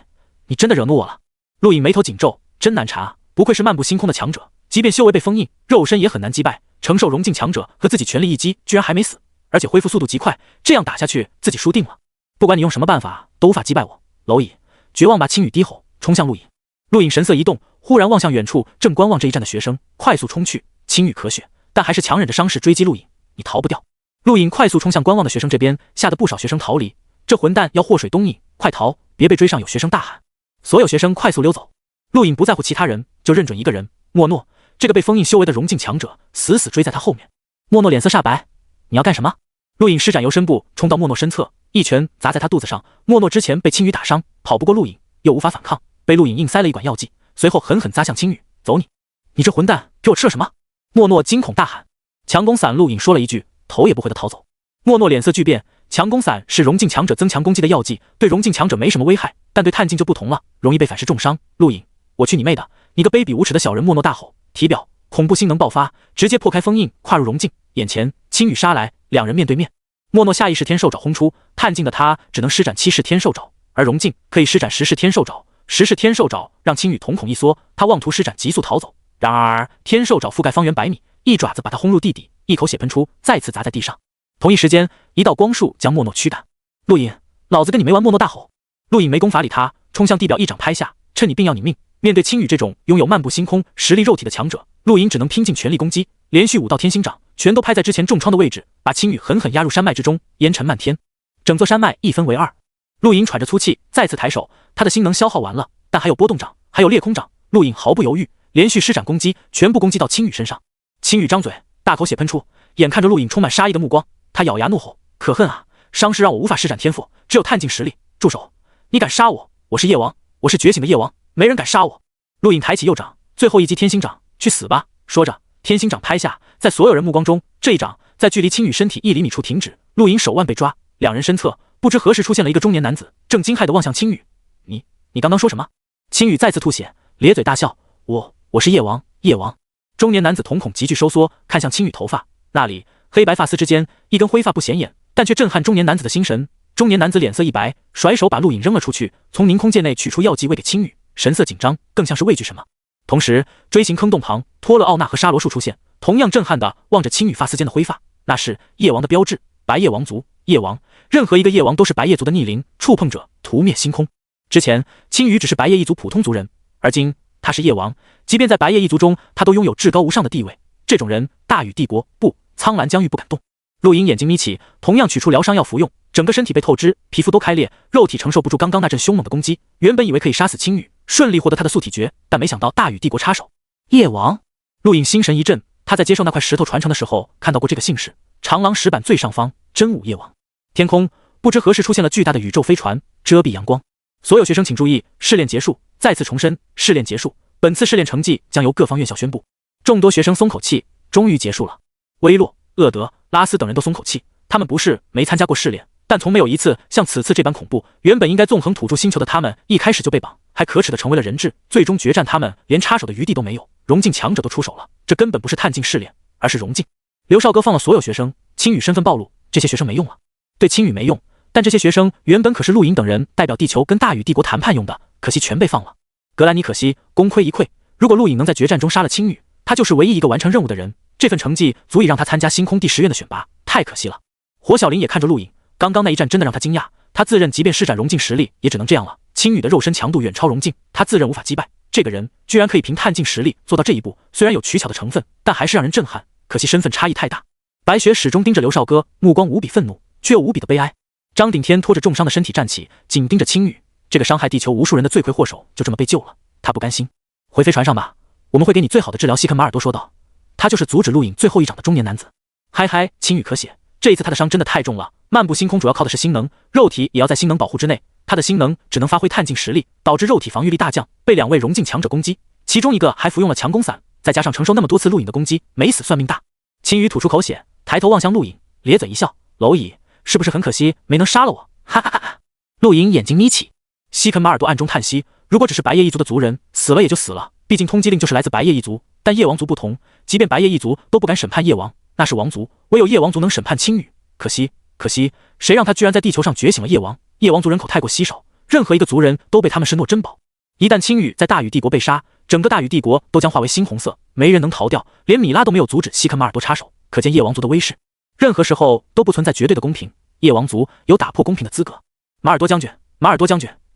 你真的惹怒我了。陆隐眉头紧皱，真难查，不愧是漫步星空的强者，即便修为被封印，肉身也很难击败。承受融境强者和自己全力一击，居然还没死，而且恢复速度极快，这样打下去自己输定了。不管你用什么办法，都无法击败我。蝼蚁，绝望吧！青羽低吼，冲向陆隐。陆隐神色一动，忽然望向远处正观望这一战的学生，快速冲去。青羽咳血，但还是强忍着伤势追击陆隐。你逃不掉！陆隐快速冲向观望的学生这边，吓得不少学生逃离。这混蛋要祸水东引，快逃，别被追上！有学生大喊。所有学生快速溜走。陆隐不在乎其他人，就认准一个人，莫诺。这个被封印修为的融境强者，死死追在他后面。莫诺脸色煞白，你要干什么？陆隐施展游身步，冲到莫诺身侧，一拳砸在他肚子上。莫诺之前被青羽打伤，跑不过陆隐，又无法反抗，被陆隐硬塞了一管药剂，随后狠狠砸向青羽。走你！你这混蛋，给我吃了什么？莫诺惊恐大喊。强攻伞！陆隐说了一句，头也不回的逃走。莫诺脸色巨变，强攻伞是融境强者增强攻击的药剂，对融境强者没什么危害，但对探镜就不同了，容易被反噬重伤。陆隐，我去你妹的！你个卑鄙无耻的小人！莫诺大吼。体表恐怖星能爆发，直接破开封印，跨入融境。眼前青羽杀来，两人面对面。莫诺下意识天兽爪轰出，探镜的他只能施展7式天兽爪，而融境可以施展10式天兽爪。10式天兽爪让青羽瞳孔一缩，他妄图施展急速逃走，然而天兽爪覆盖方圆100米，一爪子把他轰入地底，一口血喷出，再次砸在地上。同一时间，一道光束将莫诺驱赶。陆隐，老子跟你没完！莫诺大吼。陆隐没工法理他，冲向地表一掌拍下，趁你病要你命。面对青羽这种拥有漫步星空实力肉体的强者，陆隐只能拼尽全力攻击，连续5道天星掌全都拍在之前重创的位置，把青羽狠狠压入山脉之中，烟尘漫天，整座山脉一分为二。陆隐喘着粗气，再次抬手，他的星能消耗完了，但还有波动掌，还有裂空掌。陆隐毫不犹豫，连续施展攻击，全部攻击到青羽身上。青羽张嘴，大口血喷出，眼看着陆隐充满杀意的目光，他咬牙怒吼：可恨啊！伤势让我无法施展天赋，只有探镜实力。住手！你敢杀我？我是夜王，我是觉醒的夜王，没人敢杀我！陆隐抬起右掌，最后一击天星掌，去死吧！说着，天星掌拍下，在所有人目光中，这一掌在距离青羽身体1厘米处停止。陆隐手腕被抓，两人身侧不知何时出现了一个中年男子，正惊骇地望向青羽。你刚刚说什么？青羽再次吐血，咧嘴大笑。我是夜王，夜王。中年男子瞳孔急剧收缩，看向青羽头发那里，黑白发丝之间一根灰发不显眼，但却震撼中年男子的心神。中年男子脸色一白，甩手把陆隐扔了出去，从凝空界内取出药剂喂给青羽，神色紧张，更像是畏惧什么。同时，锥形坑洞旁，托勒奥纳和沙罗树出现，同样震撼地望着青羽发丝间的灰发，那是夜王的标志，白夜王族。夜王，任何一个夜王都是白夜族的逆鳞，触碰者屠灭星空。之前，青羽只是白夜一族普通族人，而今他是夜王，即便在白夜一族中，他都拥有至高无上的地位。这种人，大禹帝国不，苍兰疆域不敢动。陆隐眼睛眯起，同样取出疗伤药服用，整个身体被透支，皮肤都开裂，肉体承受不住刚刚那阵凶猛的攻击。原本以为可以杀死青羽，顺利获得他的素体诀，但没想到大禹帝国插手。夜王，陆隐心神一震，他在接受那块石头传承的时候看到过这个姓氏，长廊石板最上方，真武夜王。天空不知何时出现了巨大的宇宙飞船，遮蔽阳光。所有学生请注意，试炼结束。再次重申，试炼结束。本次试炼成绩将由各方院校宣布。众多学生松口气，终于结束了。威洛、厄德、拉斯等人都松口气，他们不是没参加过试炼，但从没有一次像此次这般恐怖。原本应该纵横土著星球的他们，一开始就被绑，还可耻的成为了人质。最终决战，他们连插手的余地都没有。融境强者都出手了，这根本不是探境试炼，而是融境。刘少哥放了所有学生，青羽身份暴露，这些学生没用了。对青羽没用，但这些学生原本可是陆隐等人代表地球跟大禹帝国谈判用的，可惜全被放了。格兰妮可惜功亏一篑，如果陆隐能在决战中杀了青羽，他就是唯一一个完成任务的人，这份成绩足以让他参加星空第10院的选拔，太可惜了。火小林也看着陆隐，刚刚那一战真的让他惊讶，他自认即便施展融境实力，也只能这样了。青羽的肉身强度远超融境，他自认无法击败。这个人居然可以凭探境实力做到这一步，虽然有取巧的成分，但还是让人震撼。可惜身份差异太大。白雪始终盯着刘少哥，目光无比愤怒，却又无比的悲哀。张顶天拖着重伤的身体站起，紧盯着青羽，这个伤害地球无数人的罪魁祸首就这么被救了，他不甘心。回飞船上吧，我们会给你最好的治疗。西肯马尔多说道。他就是阻止陆影最后一掌的中年男子。嗨嗨，青羽可血，这一次他的伤真的太重了。漫步星空主要靠的是心能，肉体也要在心能保护之内。他的心能只能发挥探境实力，导致肉体防御力大降，被2位融境强者攻击，其中一个还服用了强攻伞，再加上承受那么多次陆影的攻击，没死算命大。青羽吐出口血，抬头望向陆影，咧嘴一笑：蝼蚁，是不是很可惜没能杀了我？哈哈哈哈！陆影眼睛眯起。西肯马尔多暗中叹息，如果只是白夜一族的族人，死了也就死了，毕竟通缉令就是来自白夜一族。但夜王族不同，即便白夜一族都不敢审判夜王，那是王族，唯有夜王族能审判青羽。可惜，谁让他居然在地球上觉醒了夜王？夜王族人口太过稀少，任何一个族人都被他们视若珍宝。一旦青羽在大禹帝国被杀，整个大禹帝国都将化为猩红色，没人能逃掉，连米拉都没有阻止西肯马尔多插手。可见夜王族的威势，任何时候都不存在绝对的公平，夜王族有打破公平的资格。马尔多将军，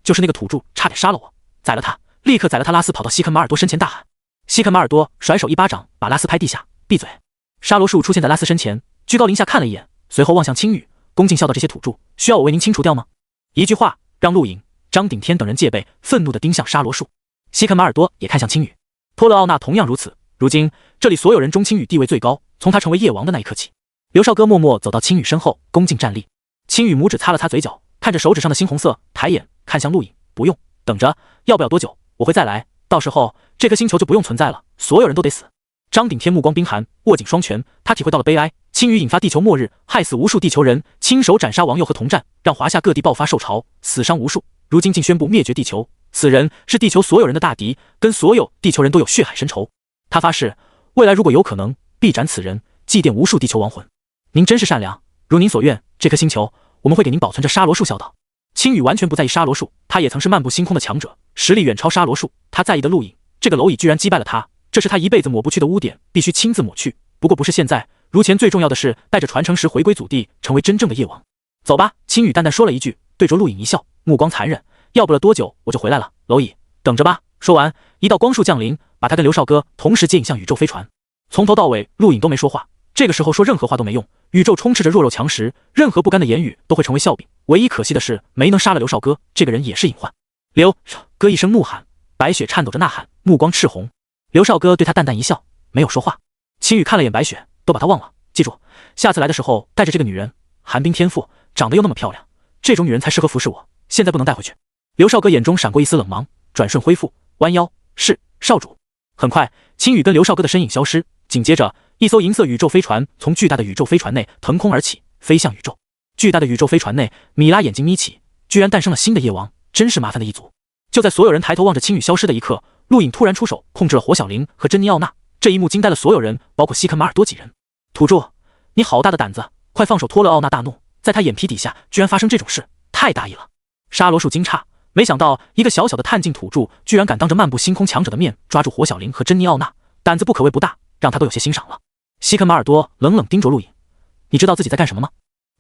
就是那个土著，差点杀了我，宰了他，立刻宰了他！拉斯跑到西肯马尔多身前大喊。西肯马尔多甩手一巴掌把拉斯拍地下，闭嘴！沙罗树出现在拉斯身前，居高临下看了一眼，随后望向青羽，恭敬笑道：这些土著需要我为您清除掉吗？一句话让陆影、张顶天等人戒备，愤怒地盯向沙罗树。西肯马尔多也看向青羽，托勒奥纳同样如此。如今这里所有人中青羽地位最高，从他成为夜王的那一刻起。刘少哥默默走到青羽身后，恭敬站立。青羽拇指擦了擦嘴角，看着手指上的猩红色，抬眼看向陆影：不用，等着，要不了多久我会再来，到时候这颗星球就不用存在了，所有人都得死。张顶天目光冰寒，握紧双拳，他体会到了悲哀。青羽引发地球末日，害死无数地球人，亲手斩杀王佑和童战，让华夏各地爆发兽潮，死伤无数。如今竟宣布灭绝地球，此人是地球所有人的大敌，跟所有地球人都有血海深仇。他发誓，未来如果有可能，必斩此人，祭奠无数地球亡魂。您真是善良，如您所愿，这颗星球我们会给您保存着。沙罗树笑道。青羽完全不在意沙罗树，他也曾是漫步星空的强者，实力远超沙罗树。他在意的陆影，这个蝼蚁居然击败了他，这是他一辈子抹不去的污点，必须亲自抹去。不过不是现在，如前最重要的是带着传承石回归祖地，成为真正的夜王。走吧，青羽淡淡说了一句，对着陆影一笑，目光残忍。要不了多久我就回来了，蝼蚁，等着吧。说完，一道光束降临，把他跟刘少哥同时接引向宇宙飞船。从头到尾，陆影都没说话。这个时候说任何话都没用，宇宙充斥着弱肉强食，任何不甘的言语都会成为笑柄。唯一可惜的是，没能杀了刘少哥，这个人也是隐患。刘少哥一声怒喊，白雪颤抖着呐喊，目光赤红。刘少哥对他淡淡一笑，没有说话。青羽看了眼白雪，都把他忘了。记住，下次来的时候带着这个女人，寒冰天赋，长得又那么漂亮，这种女人才适合服侍我。现在不能带回去。刘少哥眼中闪过一丝冷芒，转瞬恢复，弯腰，是少主。很快，青羽跟刘少哥的身影消失，紧接着一艘银色宇宙飞船从巨大的宇宙飞船内腾空而起，飞向宇宙。巨大的宇宙飞船内，米拉眼睛眯起，居然诞生了新的夜王，真是麻烦的一族。就在所有人抬头望着青羽消失的一刻，陆影突然出手控制了火小玲和珍妮奥娜。这一幕惊呆了所有人，包括西肯马尔多几人。土著，你好大的胆子，快放手！托勒奥娜大怒，在他眼皮底下居然发生这种事，太大意了。沙罗树惊诧，没想到一个小小的探境土著居然敢当着漫步星空强者的面抓住火小玲和珍妮奥娜，胆子不可谓不大，让他都有些欣赏了。西肯马尔多冷冷盯着陆影，你知道自己在干什么吗？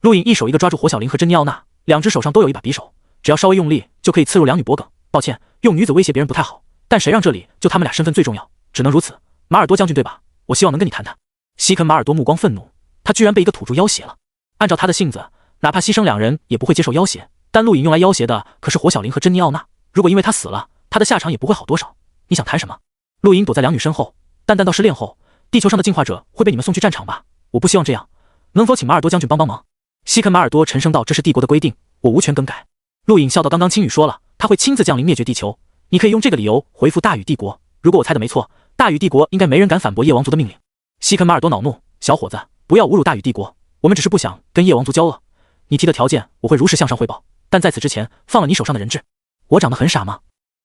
陆影一手一个抓住火小玲和珍妮奥娜，两只手上都有一把匕首，只要稍微用力就可以刺入两女脖颈。抱歉，用女子威胁别人不太好，但谁让这里就他们俩身份最重要，只能如此。马尔多将军对吧？我希望能跟你谈谈。西肯马尔多目光愤怒，他居然被一个土著要挟了。按照他的性子，哪怕牺牲两人也不会接受要挟，但陆影用来要挟的可是火小玲和珍妮奥娜，如果因为他死了，他的下场也不会好多少。你想谈什么？陆影躲在两女身后，淡淡到试炼后，地球上的进化者会被你们送去战场吧？我不希望这样，能否请马尔多将军帮帮忙？西肯马尔多沉声道，这是帝国的规定，我无权更改。陆影笑道，刚刚青羽说了，他会亲自降临灭绝地球，你可以用这个理由回复大禹帝国。如果我猜的没错，大禹帝国应该没人敢反驳夜王族的命令。西肯马尔多恼怒，小伙子，不要侮辱大禹帝国，我们只是不想跟夜王族交恶。你提的条件我会如实向上汇报，但在此之前放了你手上的人质。我长得很傻吗？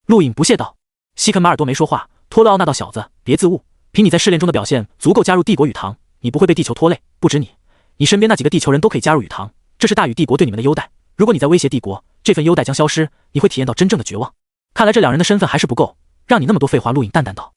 陆影不屑道。西肯马尔多没说话，托勒奥纳道，小子，别自误，凭你在试炼中的表现足够加入帝国语堂，你不会被地球拖累。不止你，你身边那几个地球人都可以加入语堂，这是大禹帝国对你们的优待。如果你在威胁帝国，这份优待将消失，你会体验到真正的绝望。看来这两人的身份还是不够，让你那么多废话。陆影淡淡道。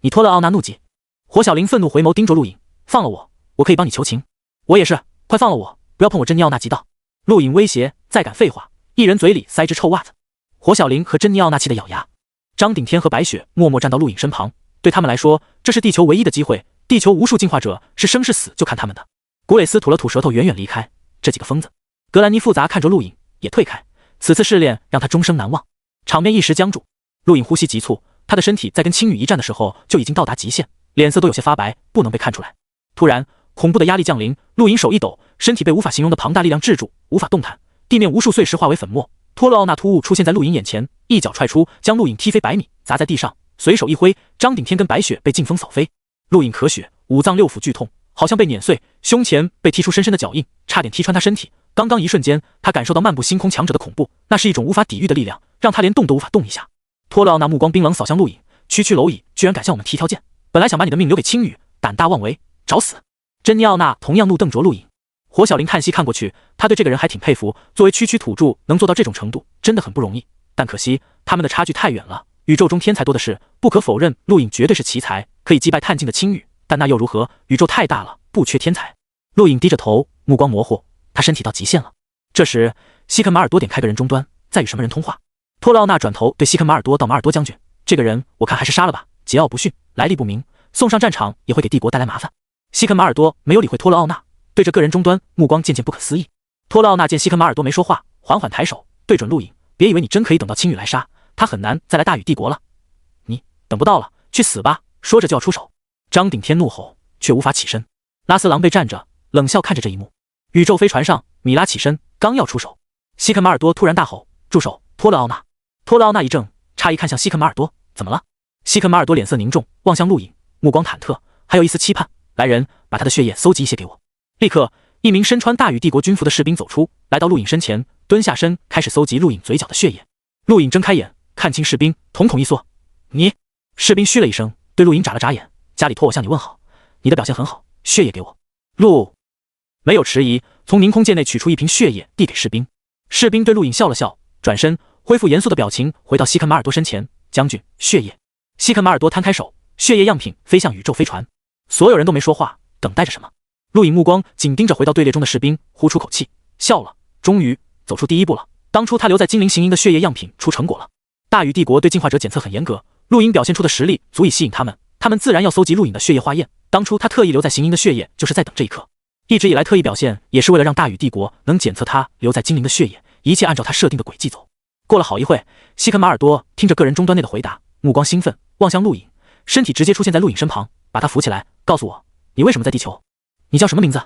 你托勒奥纳怒极。火小玲愤怒回眸盯着陆影，放了我，我可以帮你求情。我也是，快放了我，不要碰我珍妮奥娜急道。陆影威胁，再敢废话，一人嘴里塞只臭袜子。火小玲和珍妮奥娜气得咬牙。张顶天和白雪默默站到陆影身旁，对他们来说，这是地球唯一的机会。地球无数进化者是生是死就看他们的。古蕾斯吐了吐舌头，远远离开。这几个疯子。格兰妮复杂看着陆影，也退开。此次试炼让他终生难忘。场面一时僵住。陆影呼吸急促，他的身体在跟青羽一战的时候就已经到达极限，脸色都有些发白，不能被看出来。突然，恐怖的压力降临，陆影手一抖，身体被无法形容的庞大力量制住，无法动弹。地面无数碎石化为粉末。托勒奥纳突兀出现在陆影眼前，一脚踹出，将陆影踢飞100米，砸在地上。随手一挥，张顶天跟白雪被劲风扫飞。陆影咳血，五脏六腑剧痛，好像被碾碎，胸前被踢出深深的脚印，差点踢穿他身体。刚刚一瞬间，他感受到漫步星空强者的恐怖，那是一种无法抵御的力量，让他连动都无法动一下。托勒奥纳目光冰冷扫向陆影，区区蝼蚁居然敢向我们提条件，本来想把你的命留给青羽，胆大妄为，找死！珍妮奥娜同样怒瞪着陆影。火小玲叹息看过去，他对这个人还挺佩服，作为区区土著能做到这种程度，真的很不容易。但可惜他们的差距太远了，宇宙中天才多的是，不可否认，陆影绝对是奇才，可以击败探镜的青羽，但那又如何？宇宙太大了，不缺天才。陆影低着头，目光模糊，他身体到极限了。这时，西肯马尔多点开个人终端，在与什么人通话？托勒奥纳转头对西肯马尔多道：“马尔多将军，这个人我看还是杀了吧，桀骜不驯，来历不明，送上战场也会给帝国带来麻烦。”西肯马尔多没有理会托勒奥纳，对着个人终端目光渐渐不可思议。托勒奥纳见西肯马尔多没说话，缓缓抬手对准陆影：“别以为你真可以等到青羽来杀，他很难再来大禹帝国了。你等不到了，去死吧！”说着就要出手。张顶天怒吼，却无法起身。拉斯狼狈站着，冷笑看着这一幕。宇宙飞船上，米拉起身，刚要出手，西肯马尔多突然大吼：“住手！托勒奥纳！”托勒奥纳一怔，诧异看向西肯马尔多：“怎么了？”西肯马尔多脸色凝重，望向陆影，目光忐忑，还有一丝期盼。“来人，把他的血液搜集一些给我。”立刻，一名身穿大禹帝国军服的士兵走出，来到陆影身前，蹲下身，开始搜集陆影嘴角的血液。陆影睁开眼，看清士兵，瞳孔一缩：“你！”士兵嘘了一声，对陆影眨了眨眼：“家里托我向你问好，你的表现很好，血液给我。”陆没有迟疑，从凝空剑内取出一瓶血液，递给士兵。士兵对陆影笑了笑，转身恢复严肃的表情，回到西肯马尔多身前：“将军，血液。”西肯马尔多摊开手，血液样品飞向宇宙飞船。所有人都没说话，等待着什么？陆影目光紧盯着回到队列中的士兵，呼出口气，笑了，终于走出第一步了。当初他留在精灵行营的血液样品出成果了。大禹帝国对进化者检测很严格，陆影表现出的实力足以吸引他们，他们自然要搜集陆影的血液化验。当初他特意留在行营的血液，就是在等这一刻。一直以来特意表现，也是为了让大禹帝国能检测他留在精灵的血液，一切按照他设定的轨迹走。过了好一会，西肯马尔多听着个人终端内的回答，目光兴奋，望向陆影，身体直接出现在陆影身旁，把他扶起来，告诉我，你为什么在地球？你叫什么名字？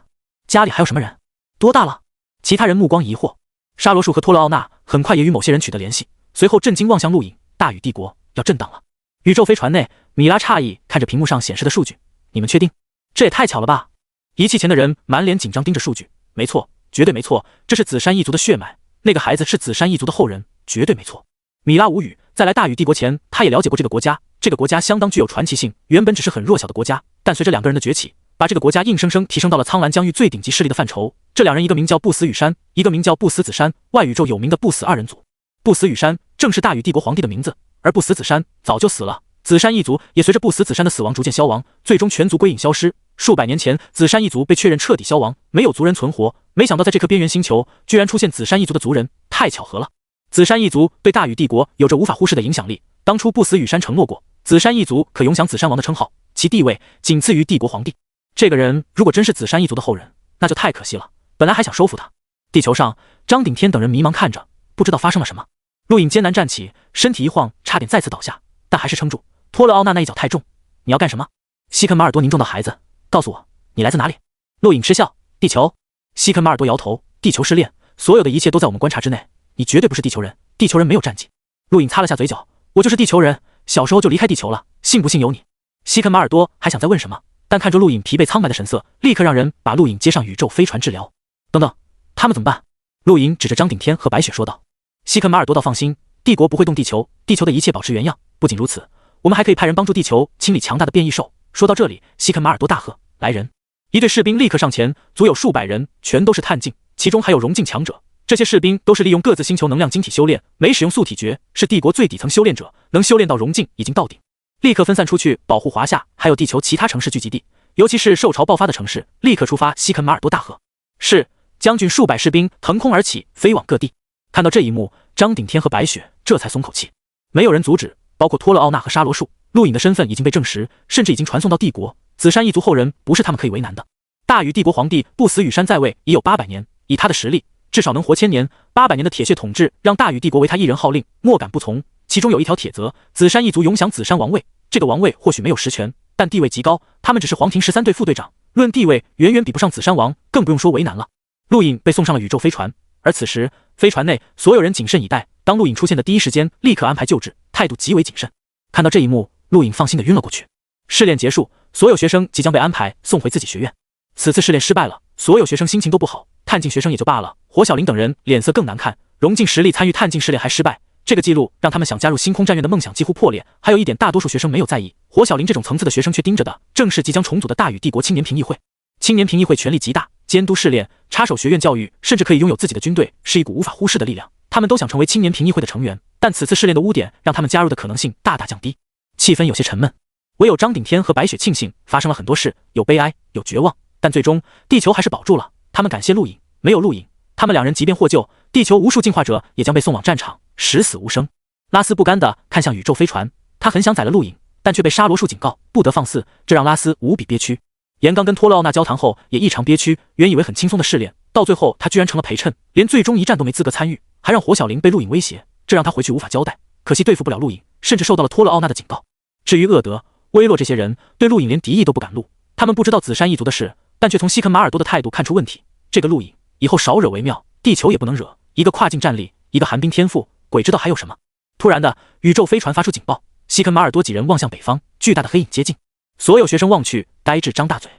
家里还有什么人？多大了？其他人目光疑惑。沙罗树和托勒奥纳很快也与某些人取得联系，随后震惊望向陆影，大禹帝国要震荡了。宇宙飞船内，米拉诧异看着屏幕上显示的数据，你们确定？这也太巧了吧！仪器前的人满脸紧张盯着数据，没错，绝对没错，这是紫杉一族的血脉，那个孩子是紫杉一族的后人，绝对没错。米拉无语，在来大禹帝国前，他也了解过这个国家，这个国家相当具有传奇性，原本只是很弱小的国家，但随着两个人的崛起，把这个国家硬生生提升到了苍蓝疆域最顶级势力的范畴。这两人一个名叫不死羽山，一个名叫不死紫山，外宇宙有名的不死二人组。不死羽山正是大禹帝国皇帝的名字，而不死紫山早就死了。紫山一族也随着不死紫山的死亡逐渐消亡，最终全族归隐消失。数百年前，紫山一族被确认彻底消亡，没有族人存活。没想到在这颗边缘星球，居然出现紫山一族的族人，太巧合了。紫山一族对大禹帝国有着无法忽视的影响力。当初不死羽山承诺过，紫山一族可永享紫山王的称号，其地位仅次于帝国皇帝。这个人如果真是紫山一族的后人，那就太可惜了。本来还想收服他。地球上，张顶天等人迷茫看着，不知道发生了什么。陆影艰难站起，身体一晃，差点再次倒下，但还是撑住。托勒奥纳那一脚太重，你要干什么？西肯马尔多凝重的孩子，告诉我，你来自哪里？陆影嗤笑，地球。西肯马尔多摇头，地球失恋，所有的一切都在我们观察之内，你绝对不是地球人，地球人没有战绩。陆影擦了下嘴角，我就是地球人，小时候就离开地球了，信不信由你。西肯马尔多还想再问什么，但看着陆影疲惫苍白的神色，立刻让人把陆影接上宇宙飞船治疗。等等，他们怎么办？陆影指着张顶天和白雪说道。西肯马尔多道，放心，帝国不会动地球，地球的一切保持原样。不仅如此，我们还可以派人帮助地球清理强大的变异兽。说到这里，西肯马尔多大喝，来人！一队士兵立刻上前，足有数百人，全都是探镜，其中还有融境强者。这些士兵都是利用各自星球能量晶体修炼，没使用素体诀，是帝国最底层修炼者，能修炼到融境已经到顶。立刻分散出去保护华夏，还有地球其他城市聚集地，尤其是兽潮爆发的城市，立刻出发！西肯马尔多大喝，是。将军数百士兵腾空而起，飞往各地。看到这一幕，张顶天和白雪这才松口气，没有人阻止，包括托勒奥纳和沙罗树。陆隐的身份已经被证实，甚至已经传送到帝国，紫杉一族后人不是他们可以为难的。大禹帝国皇帝不死羽山在位已有800年，以他的实力，至少能活1000年。800年的铁血统治让大禹帝国为他一人号令，莫敢不从。其中有一条铁则，紫杉一族永享紫杉王位。这个王位或许没有实权，但地位极高，他们只是皇庭13队副队长，论地位远远比不上紫杉王，更不用说为难了。陆隐被送上了宇宙飞船，而此时飞船内所有人谨慎以待。当陆隐出现的第一时间，立刻安排救治，态度极为谨慎。看到这一幕，陆隐放心的晕了过去。试炼结束，所有学生即将被安排送回自己学院。此次试炼失败了，所有学生心情都不好，探镜学生也就罢了，火小林等人脸色更难看。融进实力参与探镜试炼还失败，这个记录让他们想加入星空战院的梦想几乎破裂。还有一点，大多数学生没有在意，火小林这种层次的学生却盯着的正是即将重组的大禹帝国青年评议会。青年评议会权力极大，监督试炼，插手学院教育，甚至可以拥有自己的军队，是一股无法忽视的力量。他们都想成为青年评议会的成员，但此次试炼的污点让他们加入的可能性大大降低，气氛有些沉闷。唯有张顶天和白雪庆幸发生了很多事，有悲哀，有绝望，但最终地球还是保住了。他们感谢陆隐，没有陆隐，他们两人即便获救，地球无数进化者也将被送往战场，十死无生。拉斯不甘地看向宇宙飞船，他很想宰了陆隐，但却被沙罗树警告不得放肆，这让拉斯无比憋屈。岩刚跟托勒奥纳交谈后也异常憋屈，原以为很轻松的试炼，到最后他居然成了陪衬，连最终一战都没资格参与，还让火小林被陆隐威胁，这让他回去无法交代。可惜对付不了陆隐，甚至受到了托勒奥纳的警告。至于厄德、威洛这些人，对陆隐连敌意都不敢露。他们不知道紫杉一族的事，但却从西肯马尔多的态度看出问题。这个陆隐以后少惹为妙，地球也不能惹。一个跨境战力，一个寒冰天赋，鬼知道还有什么。突然的，宇宙飞船发出警报，西肯马尔多几人望向北方，巨大的黑影接近。所有学生望去，呆滞张大嘴。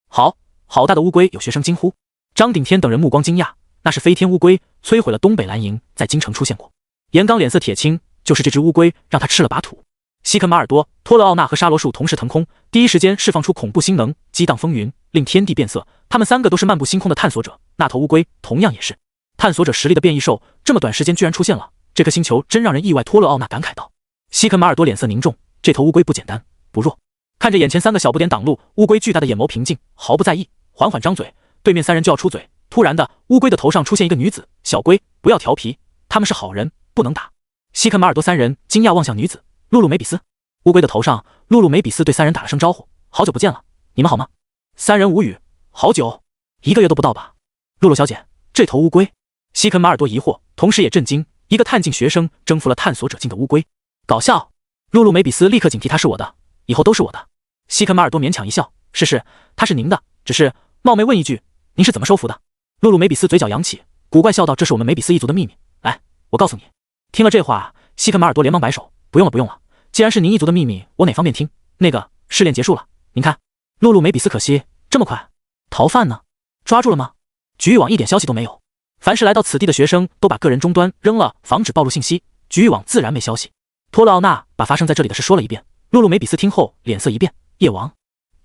好大的乌龟！有学生惊呼。张顶天等人目光惊讶，那是飞天乌龟，摧毁了东北蓝营，在京城出现过。岩刚脸色铁青，就是这只乌龟让他吃了把土。西肯马尔多、托勒奥纳和沙罗树同时腾空，第一时间释放出恐怖星能，激荡风云，令天地变色。他们3个都是漫步星空的探索者，那头乌龟同样也是探索者实力的变异兽，这么短时间居然出现了，这颗星球真让人意外。托勒奥纳感慨道。西肯马尔多脸色凝重，这头乌龟不简单，不弱。看着眼前3个小不点挡路，乌龟巨大的眼眸平静，毫不在意，缓缓张嘴，对面3人就要出嘴。突然的，乌龟的头上出现一个女子，小龟，不要调皮，他们是好人，不能打。西肯马尔多3人惊讶望向女子，露露梅比斯。乌龟的头上，露露梅比斯对3人打了声招呼，好久不见了，你们好吗？3人无语，好久，1个月都不到吧。露露小姐，这头乌龟。西肯马尔多疑惑，同时也震惊，一个探境学生征服了探索者境的乌龟，搞笑。露露梅比斯立刻警惕，他是我的，以后都是我的。西肯马尔多勉强一笑，是，他是您的，只是冒昧问一句，您是怎么收服的？露露梅比斯嘴角扬起，古怪笑道，这是我们梅比斯一族的秘密，来，我告诉你。听了这话，西肯马尔多连忙摆手，不用了不用了，既然是您一族的秘密，我哪方便听。那个试炼结束了，您看。露露梅比斯可惜，这么快？逃犯呢？抓住了吗？局域网一点消息都没有，凡是来到此地的学生都把个人终端扔了，防止暴露信息，局域网自然没消息。托勒奥纳把发生在这里的事说了一遍，露露梅比斯听后脸色一变，夜王？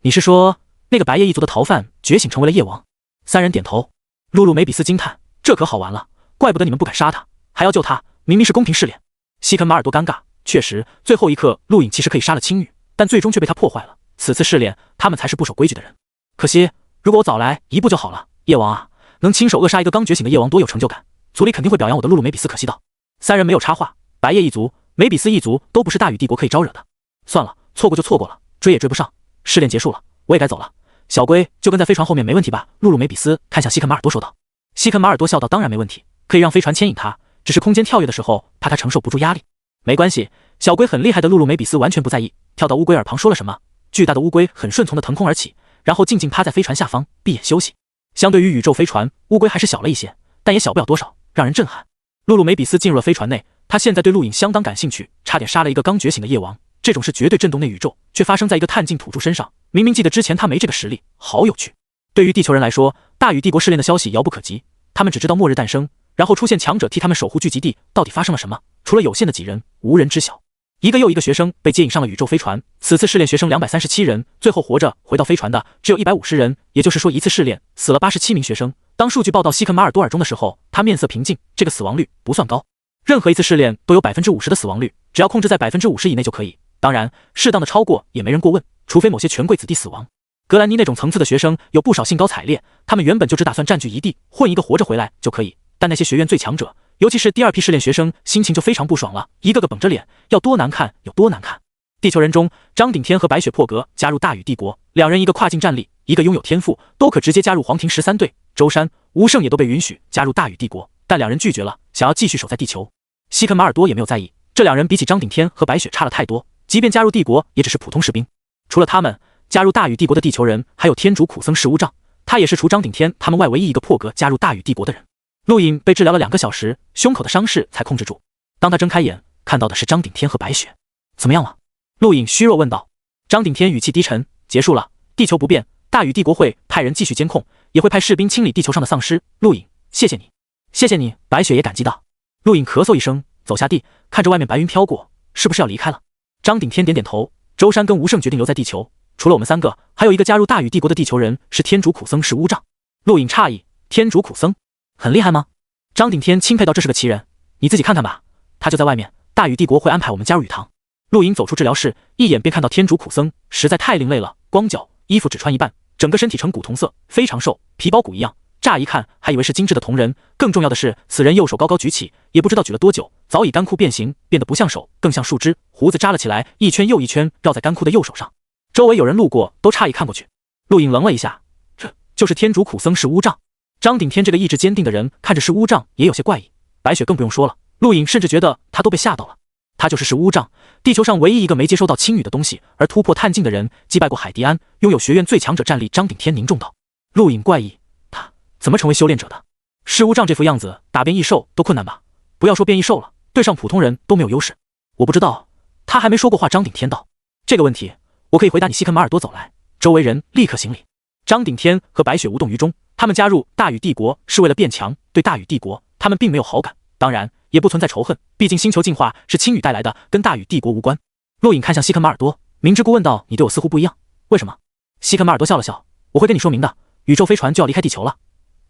你是说那个白夜一族的逃犯觉醒成为了夜王？3人点头。露露梅比斯惊叹，这可好玩了，怪不得你们不敢杀他，还要救他，明明是公平试炼。西肯马尔多尴尬，确实最后一刻陆隐其实可以杀了青玉，但最终却被他破坏了。此次试炼他们才是不守规矩的人，可惜如果我早来一步就好了。夜王啊，能亲手扼杀一个刚觉醒的夜王多有成就感，族里肯定会表扬我的。露露梅比斯可惜道。3人没有插话，白夜一族、梅比斯一族都不是大禹帝国可以招惹的。算了，错过就错过了，追也追不上。试炼结束了，我也该走了。小龟就跟在飞船后面没问题吧？露露梅比斯看向西肯马尔多说道。西肯马尔多笑道，当然没问题，可以让飞船牵引他，只是空间跳跃的时候怕他承受不住压力。没关系，小龟很厉害的。露露梅比斯完全不在意，跳到乌龟耳旁说了什么，巨大的乌龟很顺从的腾空而起，然后静静趴在飞船下方闭眼休息。相对于宇宙飞船，乌龟还是小了一些，但也小不了多少，让人震撼。露露梅比斯进入了飞船内，他现在对陆隐相当感兴趣，差点杀了一个刚觉醒的夜王，这种事绝对震动内宇宙，却发生在一个探境土著身上。明明记得之前他没这个实力，好有趣。对于地球人来说，大禹帝国试炼的消息遥不可及，他们只知道末日诞生，然后出现强者替他们守护聚集地，到底发生了什么，除了有限的几人，无人知晓。一个又一个学生被接引上了宇宙飞船，此次试炼学生237人，最后活着回到飞船的只有150人，也就是说一次试炼死了87名学生。当数据报到西肯马尔多尔中的时候，他面色平静，这个死亡率不算高，任何一次试炼都有50%的死亡率，只要控制在50%以内就可以，当然适当的超过也没人过问，除非某些权贵子弟死亡。格兰妮那种层次的学生有不少兴高采烈，他们原本就只打算占据一地，混一个活着回来就可以，但那些学院最强者尤其是第二批试炼学生，心情就非常不爽了，一个个绷着脸，要多难看有多难看。地球人中，张顶天和白雪破格加入大禹帝国，两人一个跨境战力，一个拥有天赋，都可直接加入黄庭13队。周山、吴胜也都被允许加入大禹帝国，但两人拒绝了，想要继续守在地球。西肯马尔多也没有在意，这两人比起张顶天和白雪差了太多，即便加入帝国，也只是普通士兵。除了他们，加入大禹帝国的地球人还有天竺苦僧释无障，他也是除张顶天他们外唯一一个破格加入大禹帝国的人。陆隐被治疗了2个小时，胸口的伤势才控制住。当他睁开眼，看到的是张顶天和白雪。怎么样了？陆隐虚弱问道。张顶天语气低沉，结束了，地球不变，大禹帝国会派人继续监控，也会派士兵清理地球上的丧尸。陆隐，谢谢你。谢谢你。白雪也感激道。陆隐咳嗽一声，走下地，看着外面白云飘过，是不是要离开了？张顶天点点头。周山跟吴胜决定留在地球，除了我们3个，还有一个加入大禹帝国的地球人是天竺苦僧释无障。陆隐诧异，天竺苦僧很厉害吗？张顶天钦佩道，这是个奇人，你自己看看吧，他就在外面，大禹帝国会安排我们加入禹堂。陆隐走出治疗室，一眼便看到天竺苦僧，实在太另类了，光脚，衣服只穿一半，整个身体呈古铜色，非常瘦，皮包骨一样，乍一看还以为是精致的铜人。更重要的是，此人右手高高举起，也不知道举了多久，早已干枯变形，变得不像手，更像树枝，胡子扎了起来，一圈又一圈绕在干枯的右手上。周围有人路过，都诧异看过去。陆隐愣了一下，这就是天竺苦僧释无障。张顶天这个意志坚定的人，看着释无障也有些怪异。白雪更不用说了，陆隐甚至觉得他都被吓到了。他就是释无障，地球上唯一一个没接收到青羽的东西而突破探境的人，击败过海迪安，拥有学院最强者战力。张顶天凝重道。陆隐怪异，他怎么成为修炼者的？释无障这副样子，打变异兽都困难吧？不要说变异兽了，对上普通人都没有优势。我不知道。他还没说过话，张顶天道。这个问题我可以回答你。西肯马尔多走来，周围人立刻行礼。张顶天和白雪无动于衷，他们加入大禹帝国是为了变强，对大禹帝国他们并没有好感，当然也不存在仇恨，毕竟星球进化是青羽带来的，跟大禹帝国无关。陆隐看向西肯马尔多，明知故问道，你对我似乎不一样，为什么？西肯马尔多笑了笑，我会跟你说明的，宇宙飞船就要离开地球了，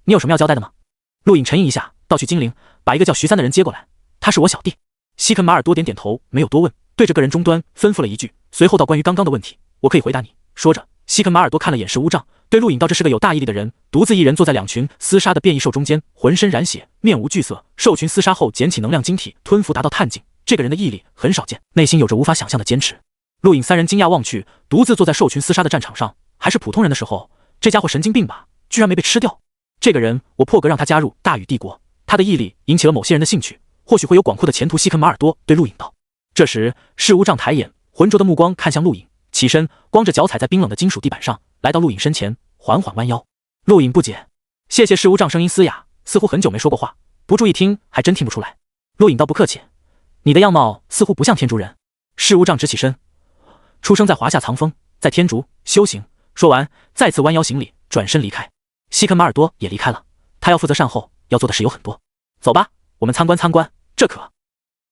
你有什么要交代的吗？陆隐沉吟一下，盗取精灵，把一个叫徐3的人接过来，他是我小弟。西肯马尔多点点头，没有多问，对着个人终端吩咐了一句，随后道，关于刚刚的问题，我可以回答你。说着，西肯马尔多看了眼释无障，对陆隐道，这是个有大毅力的人，独自一人坐在2群厮杀的变异兽中间，浑身染血，面无惧色，兽群厮杀后捡起能量晶体吞服达到探境，这个人的毅力很少见，内心有着无法想象的坚持。陆隐3人惊讶望去，独自坐在兽群厮杀的战场上，还是普通人的时候，这家伙神经病吧，居然没被吃掉。这个人我破格让他加入大禹帝国，他的毅力引起了某些人的兴趣，或许会有广阔的前途。西肯马尔多对陆隐道。这时释无障抬眼，浑浊的目光看向陆隐，起身，光着脚踩在冰冷的金属地板上，来到陆隐身前，缓缓弯腰。陆隐不解，谢谢。释无障声音嘶哑，似乎很久没说过话，不注意听还真听不出来。陆隐道，不客气，你的样貌似乎不像天竺人。释无障直起身，出生在华夏藏锋，在天竺修行。说完，再次弯腰行礼，转身离开。西肯马尔多也离开了，他要负责善后，要做的事有很多。走吧，我们参观参观，这可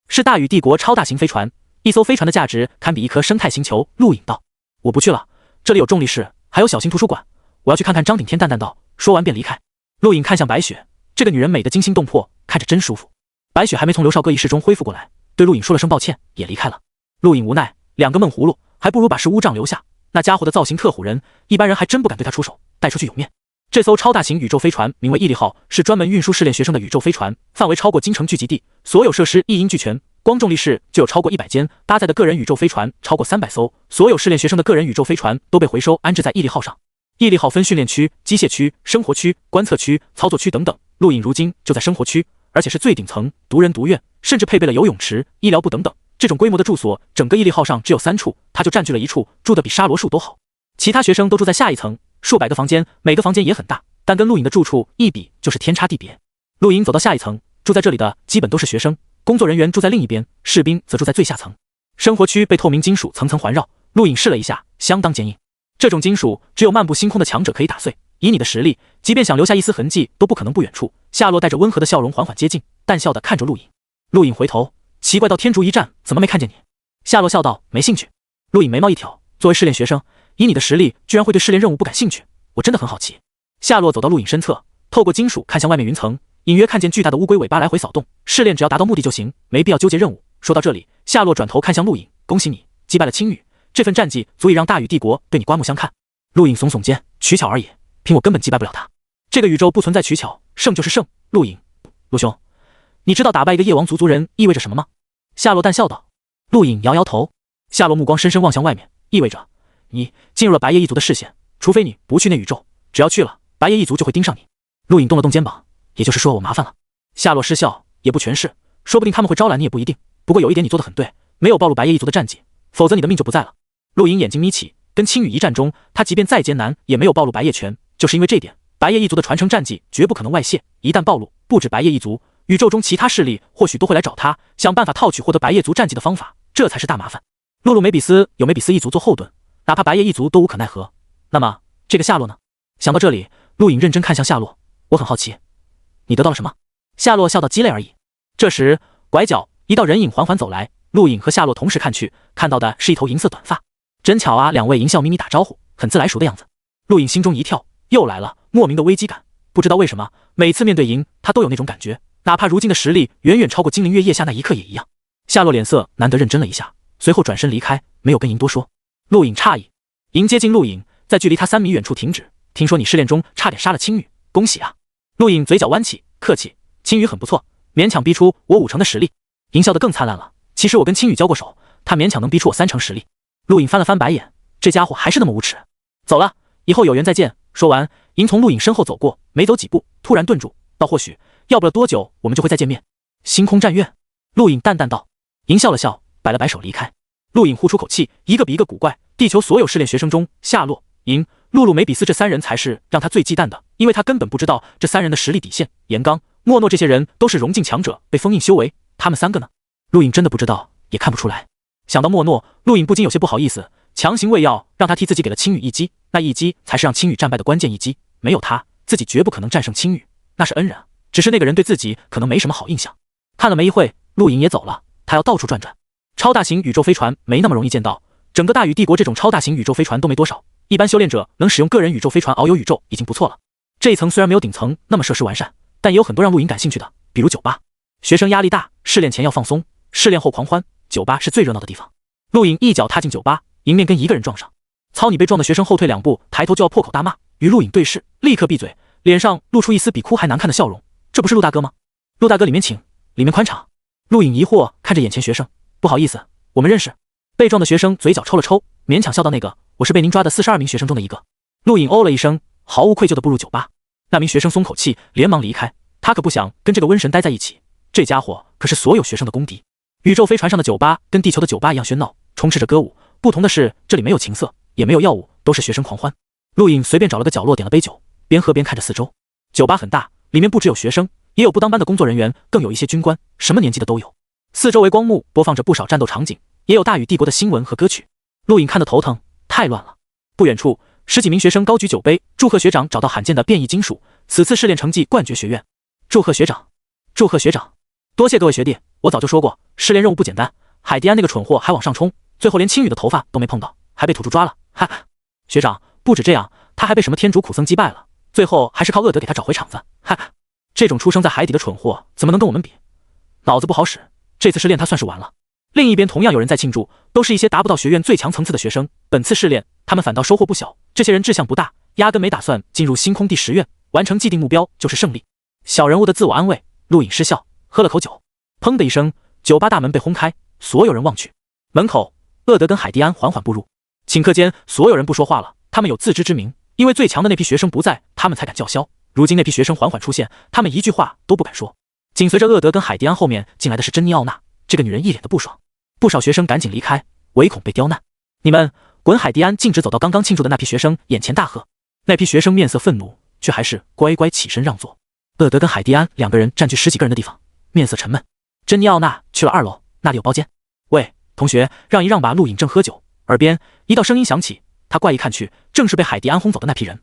是大禹帝国超大型飞船，一艘飞船的价值堪比一颗生态星球。陆隐道，我不去了，这里有重力室，还有小型图书馆，我要去看看。张顶天淡淡道，说完便离开。陆隐看向白雪，这个女人美得惊心动魄，看着真舒服。白雪还没从刘少哥一事中恢复过来，对陆隐说了声抱歉，也离开了。陆隐无奈，2个闷葫芦，还不如把释无障留下。那家伙的造型特唬人，一般人还真不敢对他出手，带出去有面。这艘超大型宇宙飞船名为毅力号，是专门运输试炼学生的宇宙飞船，范围超过京城聚集地，所有设施一应俱全，光重力室就有超过100间，搭载的个人宇宙飞船超过300艘，所有试炼学生的个人宇宙飞船都被回收安置在毅力号上。毅力号分训练区、机械区、生活区、观测区、操作区等等，陆隐如今就在生活区，而且是最顶层，独人独院，甚至配备了游泳池、医疗部等等。这种规模的住所，整个毅力号上只有3处，他就占据了1处，住得比沙罗树都好。其他学生都住在下一层，数百个房间，每个房间也很大，但跟陆隐的住处一比就是天差地别。陆隐走到下一层，住在这里的基本都是学生，工作人员住在另一边，士兵则住在最下层。生活区被透明金属层层环绕，陆隐试了一下，相当坚硬。这种金属只有漫步星空的强者可以打碎，以你的实力，即便想留下一丝痕迹都不可能。不远处，夏洛带着温和的笑容缓缓接近，淡笑地看着陆隐。陆隐回头，奇怪到天竺一战怎么没看见你？夏洛笑道，没兴趣。陆隐眉毛一挑，作为试炼学生，以你的实力居然会对试炼任务不感兴趣，我真的很好奇。夏洛走到陆隐身侧，透过金属看向外面云层，隐约看见巨大的乌龟尾巴来回扫动。试炼只要达到目的就行，没必要纠结任务。说到这里，夏洛转头看向陆隐，恭喜你击败了青羽，这份战绩足以让大禹帝国对你刮目相看。陆隐耸耸肩，取巧而已，凭我根本击败不了他。这个宇宙不存在取巧，胜就是胜。陆兄，你知道打败一个夜王族人意味着什么吗？夏洛淡笑道。陆隐摇摇头。夏洛目光深深望向外面，意味着你进入了白夜一族的视线，除非你不去那宇宙，只要去了，白夜一族就会盯上你。陆隐动了动肩膀，也就是说我麻烦了。夏洛失笑，也不全是，说不定他们会招揽你也不一定。不过有一点你做得很对，没有暴露白夜一族的战绩，否则你的命就不在了。陆隐眼睛眯起，跟青羽一战中，他即便再艰难也没有暴露白夜拳，就是因为这点，白夜一族的传承战绩绝不可能外泄，一旦暴露，不止白夜一族，宇宙中其他势力或许都会来找他，想办法套取获得白夜族战绩的方法，这才是大麻烦。洛鲁梅比斯有梅比斯一族做后盾，哪怕白夜一族都无可奈何。那么这个夏洛呢？想到这里，陆隐认真看向夏洛，我很好奇，你得到了什么？夏洛笑道鸡肋而已。这时拐角一道人影缓缓走来，陆隐和夏洛同时看去，看到的是一头银色短发。真巧啊，两位银笑眯眯打招呼，很自来熟的样子。陆隐心中一跳，又来了，莫名的危机感。不知道为什么，每次面对银，他都有那种感觉，哪怕如今的实力远远超过精灵月夜下那一刻也一样。夏洛脸色难得认真了一下，随后转身离开，没有跟银多说。陆隐诧异，银接近陆隐，在距离他3米远处停止。听说你试炼中差点杀了青羽，恭喜啊！陆隐嘴角弯起，客气，青羽很不错，勉强逼出我5成的实力。银笑得更灿烂了，其实我跟青羽交过手，他勉强能逼出我3成实力。陆隐翻了翻白眼，这家伙还是那么无耻。走了，以后有缘再见。说完，银从陆隐身后走过，没走几步，突然顿住，道或许，要不了多久，我们就会再见面。星空战院，陆隐淡淡道。银笑了笑，摆了摆手离开。陆隐呼出口气，一个比一个古怪。地球所有试炼学生中，夏洛、银、露露、梅比斯这3人才是让他最忌惮的，因为他根本不知道这3人的实力底线。严刚、莫诺这些人都是融境强者，被封印修为，他们3个呢？陆隐真的不知道，也看不出来。想到莫诺，陆隐不禁有些不好意思，强行喂药让他替自己给了青羽一击，那一击才是让青羽战败的关键一击，没有他，自己绝不可能战胜青羽，那是恩人啊，只是那个人对自己可能没什么好印象。看了没一会，陆隐也走了，他要到处转转。超大型宇宙飞船没那么容易见到，整个大宇帝国这种超大型宇宙飞船都没多少，一般修炼者能使用个人宇宙飞船遨游宇宙已经不错了。这一层虽然没有顶层那么设施完善，但也有很多让陆隐感兴趣的，比如酒吧。学生压力大，试炼前要放松，试炼后狂欢，酒吧是最热闹的地方。陆隐一脚踏进酒吧，迎面跟一个人撞上。操你！被撞的学生后退2步，抬头就要破口大骂，与陆隐对视，立刻闭嘴，脸上露出一丝比哭还难看的笑容。这不是陆大哥吗？陆大哥里面请，里面宽敞。陆隐疑惑看着眼前学生，不好意思，我们认识。被撞的学生嘴角抽了抽，勉强笑道：“那个，我是被您抓的42名学生中的一个。”陆隐哦了一声，毫无愧疚地步入酒吧。那名学生松口气，连忙离开。他可不想跟这个瘟神待在一起，这家伙可是所有学生的公敌。宇宙飞船上的酒吧跟地球的酒吧一样喧闹，充斥着歌舞。不同的是，这里没有情色，也没有药物，都是学生狂欢。陆隐随便找了个角落点了杯酒，边喝边看着四周。酒吧很大，里面不只有学生，也有不当班的工作人员，更有一些军官，什么年纪的都有。四周围光幕播放着不少战斗场景，也有大禹帝国的新闻和歌曲。陆隐看得头疼，太乱了。不远处，10几名学生高举酒杯，祝贺学长找到罕见的变异金属，此次试炼成绩冠绝学院。祝贺学长，祝贺学长，多谢各位学弟。我早就说过，试炼任务不简单。海迪安那个蠢货还往上冲，最后连青羽的头发都没碰到，还被土著抓了。哈哈，学长，不止这样，他还被什么天竺苦僧击败了，最后还是靠厄德给他找回场子。哈哈，这种出生在海底的蠢货怎么能跟我们比？脑子不好使，这次试炼他算是完了。另一边同样有人在庆祝，都是一些达不到学院最强层次的学生。本次试炼，他们反倒收获不小。这些人志向不大，压根没打算进入星空第10院，完成既定目标就是胜利。小人物的自我安慰，陆隐失笑，喝了口酒。砰的一声，酒吧大门被轰开，所有人望去。门口，厄德跟海迪安缓缓步入。顷刻间，所有人不说话了。他们有自知之明，因为最强的那批学生不在，他们才敢叫嚣。如今那批学生缓缓出现，他们一句话都不敢说。紧随着厄德跟海迪安后面进来的是珍妮奥娜，这个女人一脸的不爽。不少学生赶紧离开，唯恐被刁难。你们滚！海迪安径直走到刚刚庆祝的那批学生眼前大喝。那批学生面色愤怒，却还是乖乖起身让座。厄德跟海迪安2个人占据10几个人的地方，面色沉闷。珍妮奥娜去了2楼，那里有包间。喂，同学，让一让吧。陆隐正喝酒，耳边一道声音响起，他怪异看去，正是被海迪安轰走的那批人。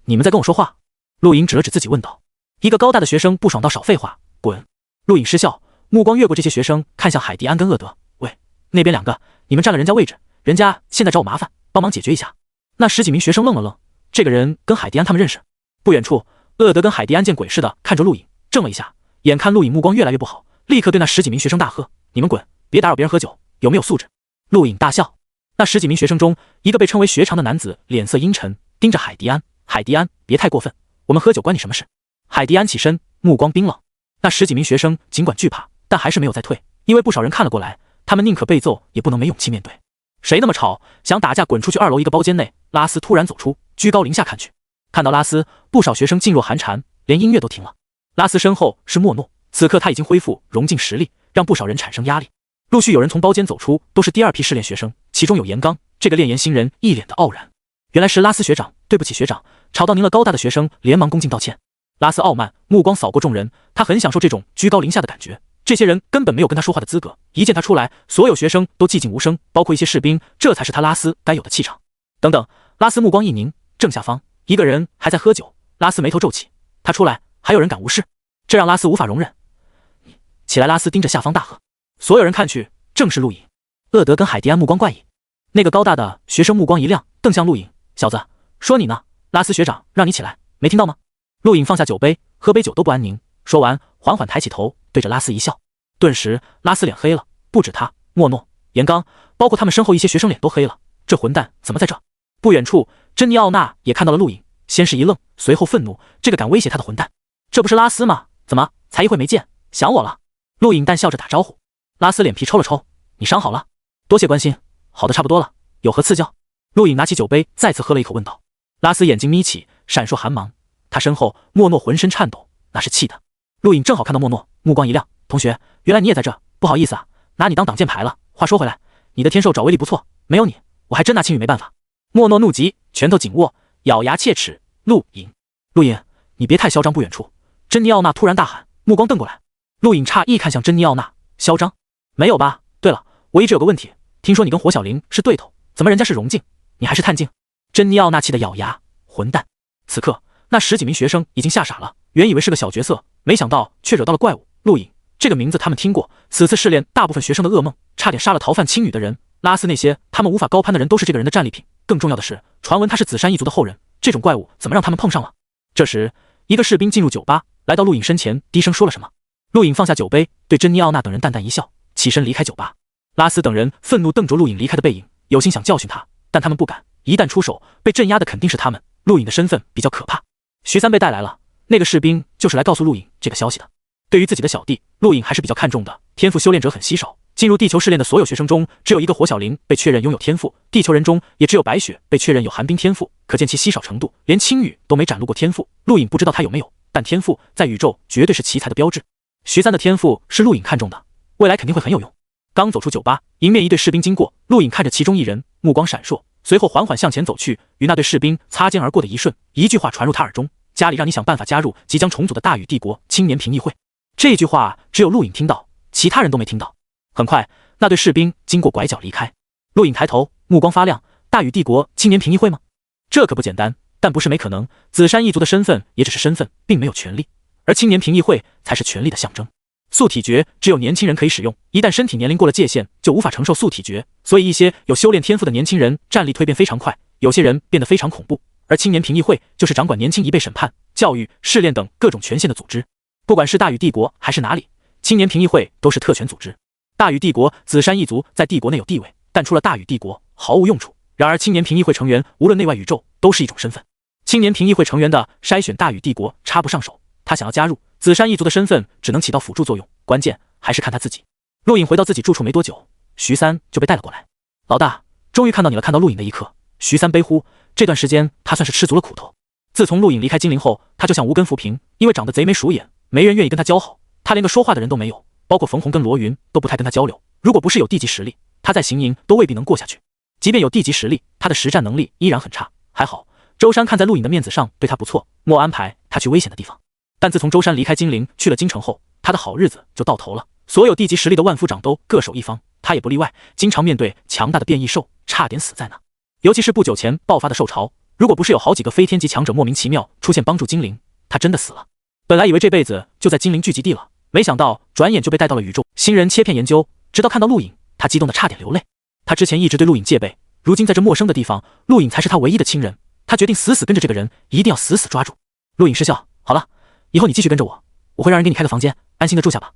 你们在跟我说话？陆隐指了指自己问道。一个高大的学生不爽到少废话，滚！陆隐失笑，目光越过这些学生，看向海迪安跟厄德。喂，那边2个，你们占了人家位置，人家现在找我麻烦，帮忙解决一下。那10几名学生愣了愣，这个人跟海迪安他们认识。不远处，厄德跟海迪安见鬼似的看着陆隐，怔了一下，眼看陆隐目光越来越不好，立刻对那10几名学生大喝：你们滚，别打扰别人喝酒，有没有素质？陆隐大笑。那10几名学生中，一个被称为学长的男子脸色阴沉，盯着海迪安。海迪安，别太过分，我们喝酒关你什么事？海迪安起身，目光冰冷。那10几名学生尽管惧怕，但还是没有再退，因为不少人看了过来，他们宁可被揍，也不能没勇气面对。谁那么吵，想打架滚出去2楼一个包间内。拉斯突然走出，居高临下看去，看到拉斯，不少学生噤若寒蝉，连音乐都停了。拉斯身后是莫诺，此刻他已经恢复融进实力，让不少人产生压力。陆续有人从包间走出，都是第2批试炼学生，其中有严刚，这个炼岩新人一脸的傲然。原来是拉斯学长，对不起学长，吵到您了。高大的学生连忙恭敬道歉。拉斯傲慢，目光扫过众人，他很享受这种居高临下的感觉。这些人根本没有跟他说话的资格，一见他出来，所有学生都寂静无声，包括一些士兵，这才是他拉斯该有的气场。等等，拉斯目光一凝，正下方一个人还在喝酒。拉斯眉头皱起，他出来，还有人敢无视，这让拉斯无法容忍。起来！拉斯盯着下方大喝。所有人看去，正是陆颖。厄德跟海迪安目光怪异，那个高大的学生目光一亮，瞪向陆颖：“小子，说你呢？拉斯学长让你起来，没听到吗？”陆颖放下酒杯，喝杯酒都不安宁。说完，缓缓抬起头，对着拉斯一笑。顿时，拉斯脸黑了，不止他，莫诺、严刚，包括他们身后一些学生脸都黑了。这混蛋怎么在这？不远处，珍妮奥娜也看到了陆颖，先是一愣，随后愤怒：“这个敢威胁他的混蛋，这不是拉斯吗？怎么才一会没见，想我了？”陆颖淡笑着打招呼。拉斯脸皮抽了抽：“你伤好了？多谢关心，好的差不多了，有何赐教？”陆颖拿起酒杯，再次喝了一口，问道。拉斯眼睛眯起，闪烁寒芒。他身后，莫诺浑身颤抖，那是气的。陆颖正好看到莫诺，目光一亮：“同学，原来你也在这，不好意思啊，拿你当挡箭牌了。话说回来，你的天兽爪威力不错，没有你，我还真拿青羽没办法。”莫诺怒极，拳头紧握，咬牙切齿：“陆颖，陆颖，你别太嚣张！”不远处，珍妮奥娜突然大喊，目光瞪过来。陆颖诧异看向珍妮奥娜：“嚣张？没有吧？对了，我一直有个问题，听说你跟火小玲是对头，怎么人家是融镜，你还是探镜？”珍妮奥娜气得咬牙：“混蛋！”此刻，那10几名学生已经吓傻了，原以为是个小角色，没想到却惹到了怪物。陆颖这个名字他们听过，此次试炼大部分学生的噩梦，差点杀了逃犯青羽的人。拉斯那些他们无法高攀的人都是这个人的战利品。更重要的是，传闻他是紫杉一族的后人，这种怪物怎么让他们碰上了？这时，一个士兵进入酒吧，来到陆颖身前，低声说了什么。陆颖放下酒杯，对珍妮奥娜等人淡淡一笑，起身离开酒吧。拉斯等人愤怒瞪着陆颖离开的背影，有心想教训他，但他们不敢，一旦出手，被镇压的肯定是他们。陆颖的身份比较可怕。徐三被带来了，那个士兵就是来告诉陆颖这个消息的。对于自己的小弟，陆颖还是比较看重的。天赋修炼者很稀少，进入地球试炼的所有学生中，只有一个火小玲被确认拥有天赋，地球人中也只有白雪被确认有寒冰天赋，可见其稀少程度。连青羽都没展露过天赋，陆颖不知道他有没有，但天赋在宇宙绝对是奇才的标志。徐三的天赋是陆颖看中的，未来肯定会很有用。刚走出酒吧，迎面一队士兵经过，陆颖看着其中一人，目光闪烁，随后缓缓向前走去，与那队士兵擦肩而过的一瞬，一句话传入他耳中：“家里让你想办法加入即将重组的大禹帝国青年评议会。”这句话只有陆颖听到，其他人都没听到。很快，那队士兵经过拐角离开。陆颖抬头，目光发亮：“大禹帝国青年评议会吗？这可不简单，但不是没可能。紫杉一族的身份也只是身份，并没有权利，而青年评议会才是权力的象征。素体诀只有年轻人可以使用，一旦身体年龄过了界限，就无法承受素体诀，所以一些有修炼天赋的年轻人战力蜕变非常快，有些人变得非常恐怖。而青年评议会就是掌管年轻一辈审判、教育、试炼等各种权限的组织。不管是大禹帝国还是哪里，青年评议会都是特权组织。大禹帝国紫杉一族在帝国内有地位，但除了大禹帝国毫无用处。然而青年评议会成员无论内外宇宙都是一种身份。青年评议会成员的筛选大禹帝国插不上手，他想要加入紫杉一族的身份只能起到辅助作用，关键还是看他自己。陆颖回到自己住处没多久，徐三就被带了过来。老大，终于看到你了。看到陆颖的一刻，徐三悲呼，这段时间他算是吃足了苦头。自从陆颖离开精灵后，他就像无根浮萍，因为长得贼眉鼠眼，没人愿意跟他交好，他连个说话的人都没有，包括冯红跟罗云都不太跟他交流。如果不是有地级实力，他在行营都未必能过下去。即便有地级实力，他的实战能力依然很差。还好周山看在陆颖的面子上对他不错，莫安排他去危险的地方。但自从周山离开精灵去了京城后，他的好日子就到头了。所有地级实力的万夫长都各守一方，他也不例外，经常面对强大的变异兽，差点死在那。尤其是不久前爆发的兽潮，如果不是有好几个飞天级强者莫名其妙出现帮助精灵，他真的死了。本来以为这辈子就在精灵聚集地了，没想到转眼就被带到了宇宙新人切片研究。直到看到陆颖，他激动得差点流泪。他之前一直对陆颖戒备，如今在这陌生的地方，陆颖才是他唯一的亲人。他决定死死跟着这个人，一定要死死抓住。陆颖失效，好了，以后你继续跟着我，我会让人给你开个房间，安心的住下吧。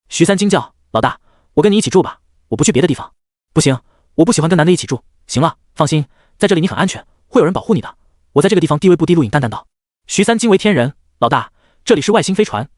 徐三惊叫：“老大，我跟你一起住吧，我不去别的地方。”不行，我不喜欢跟男的一起住。行了，放心，在这里你很安全，会有人保护你的。我在这个地方地位不低。陆颖淡淡道。徐三惊为天人：“老大，这里是外星飞船，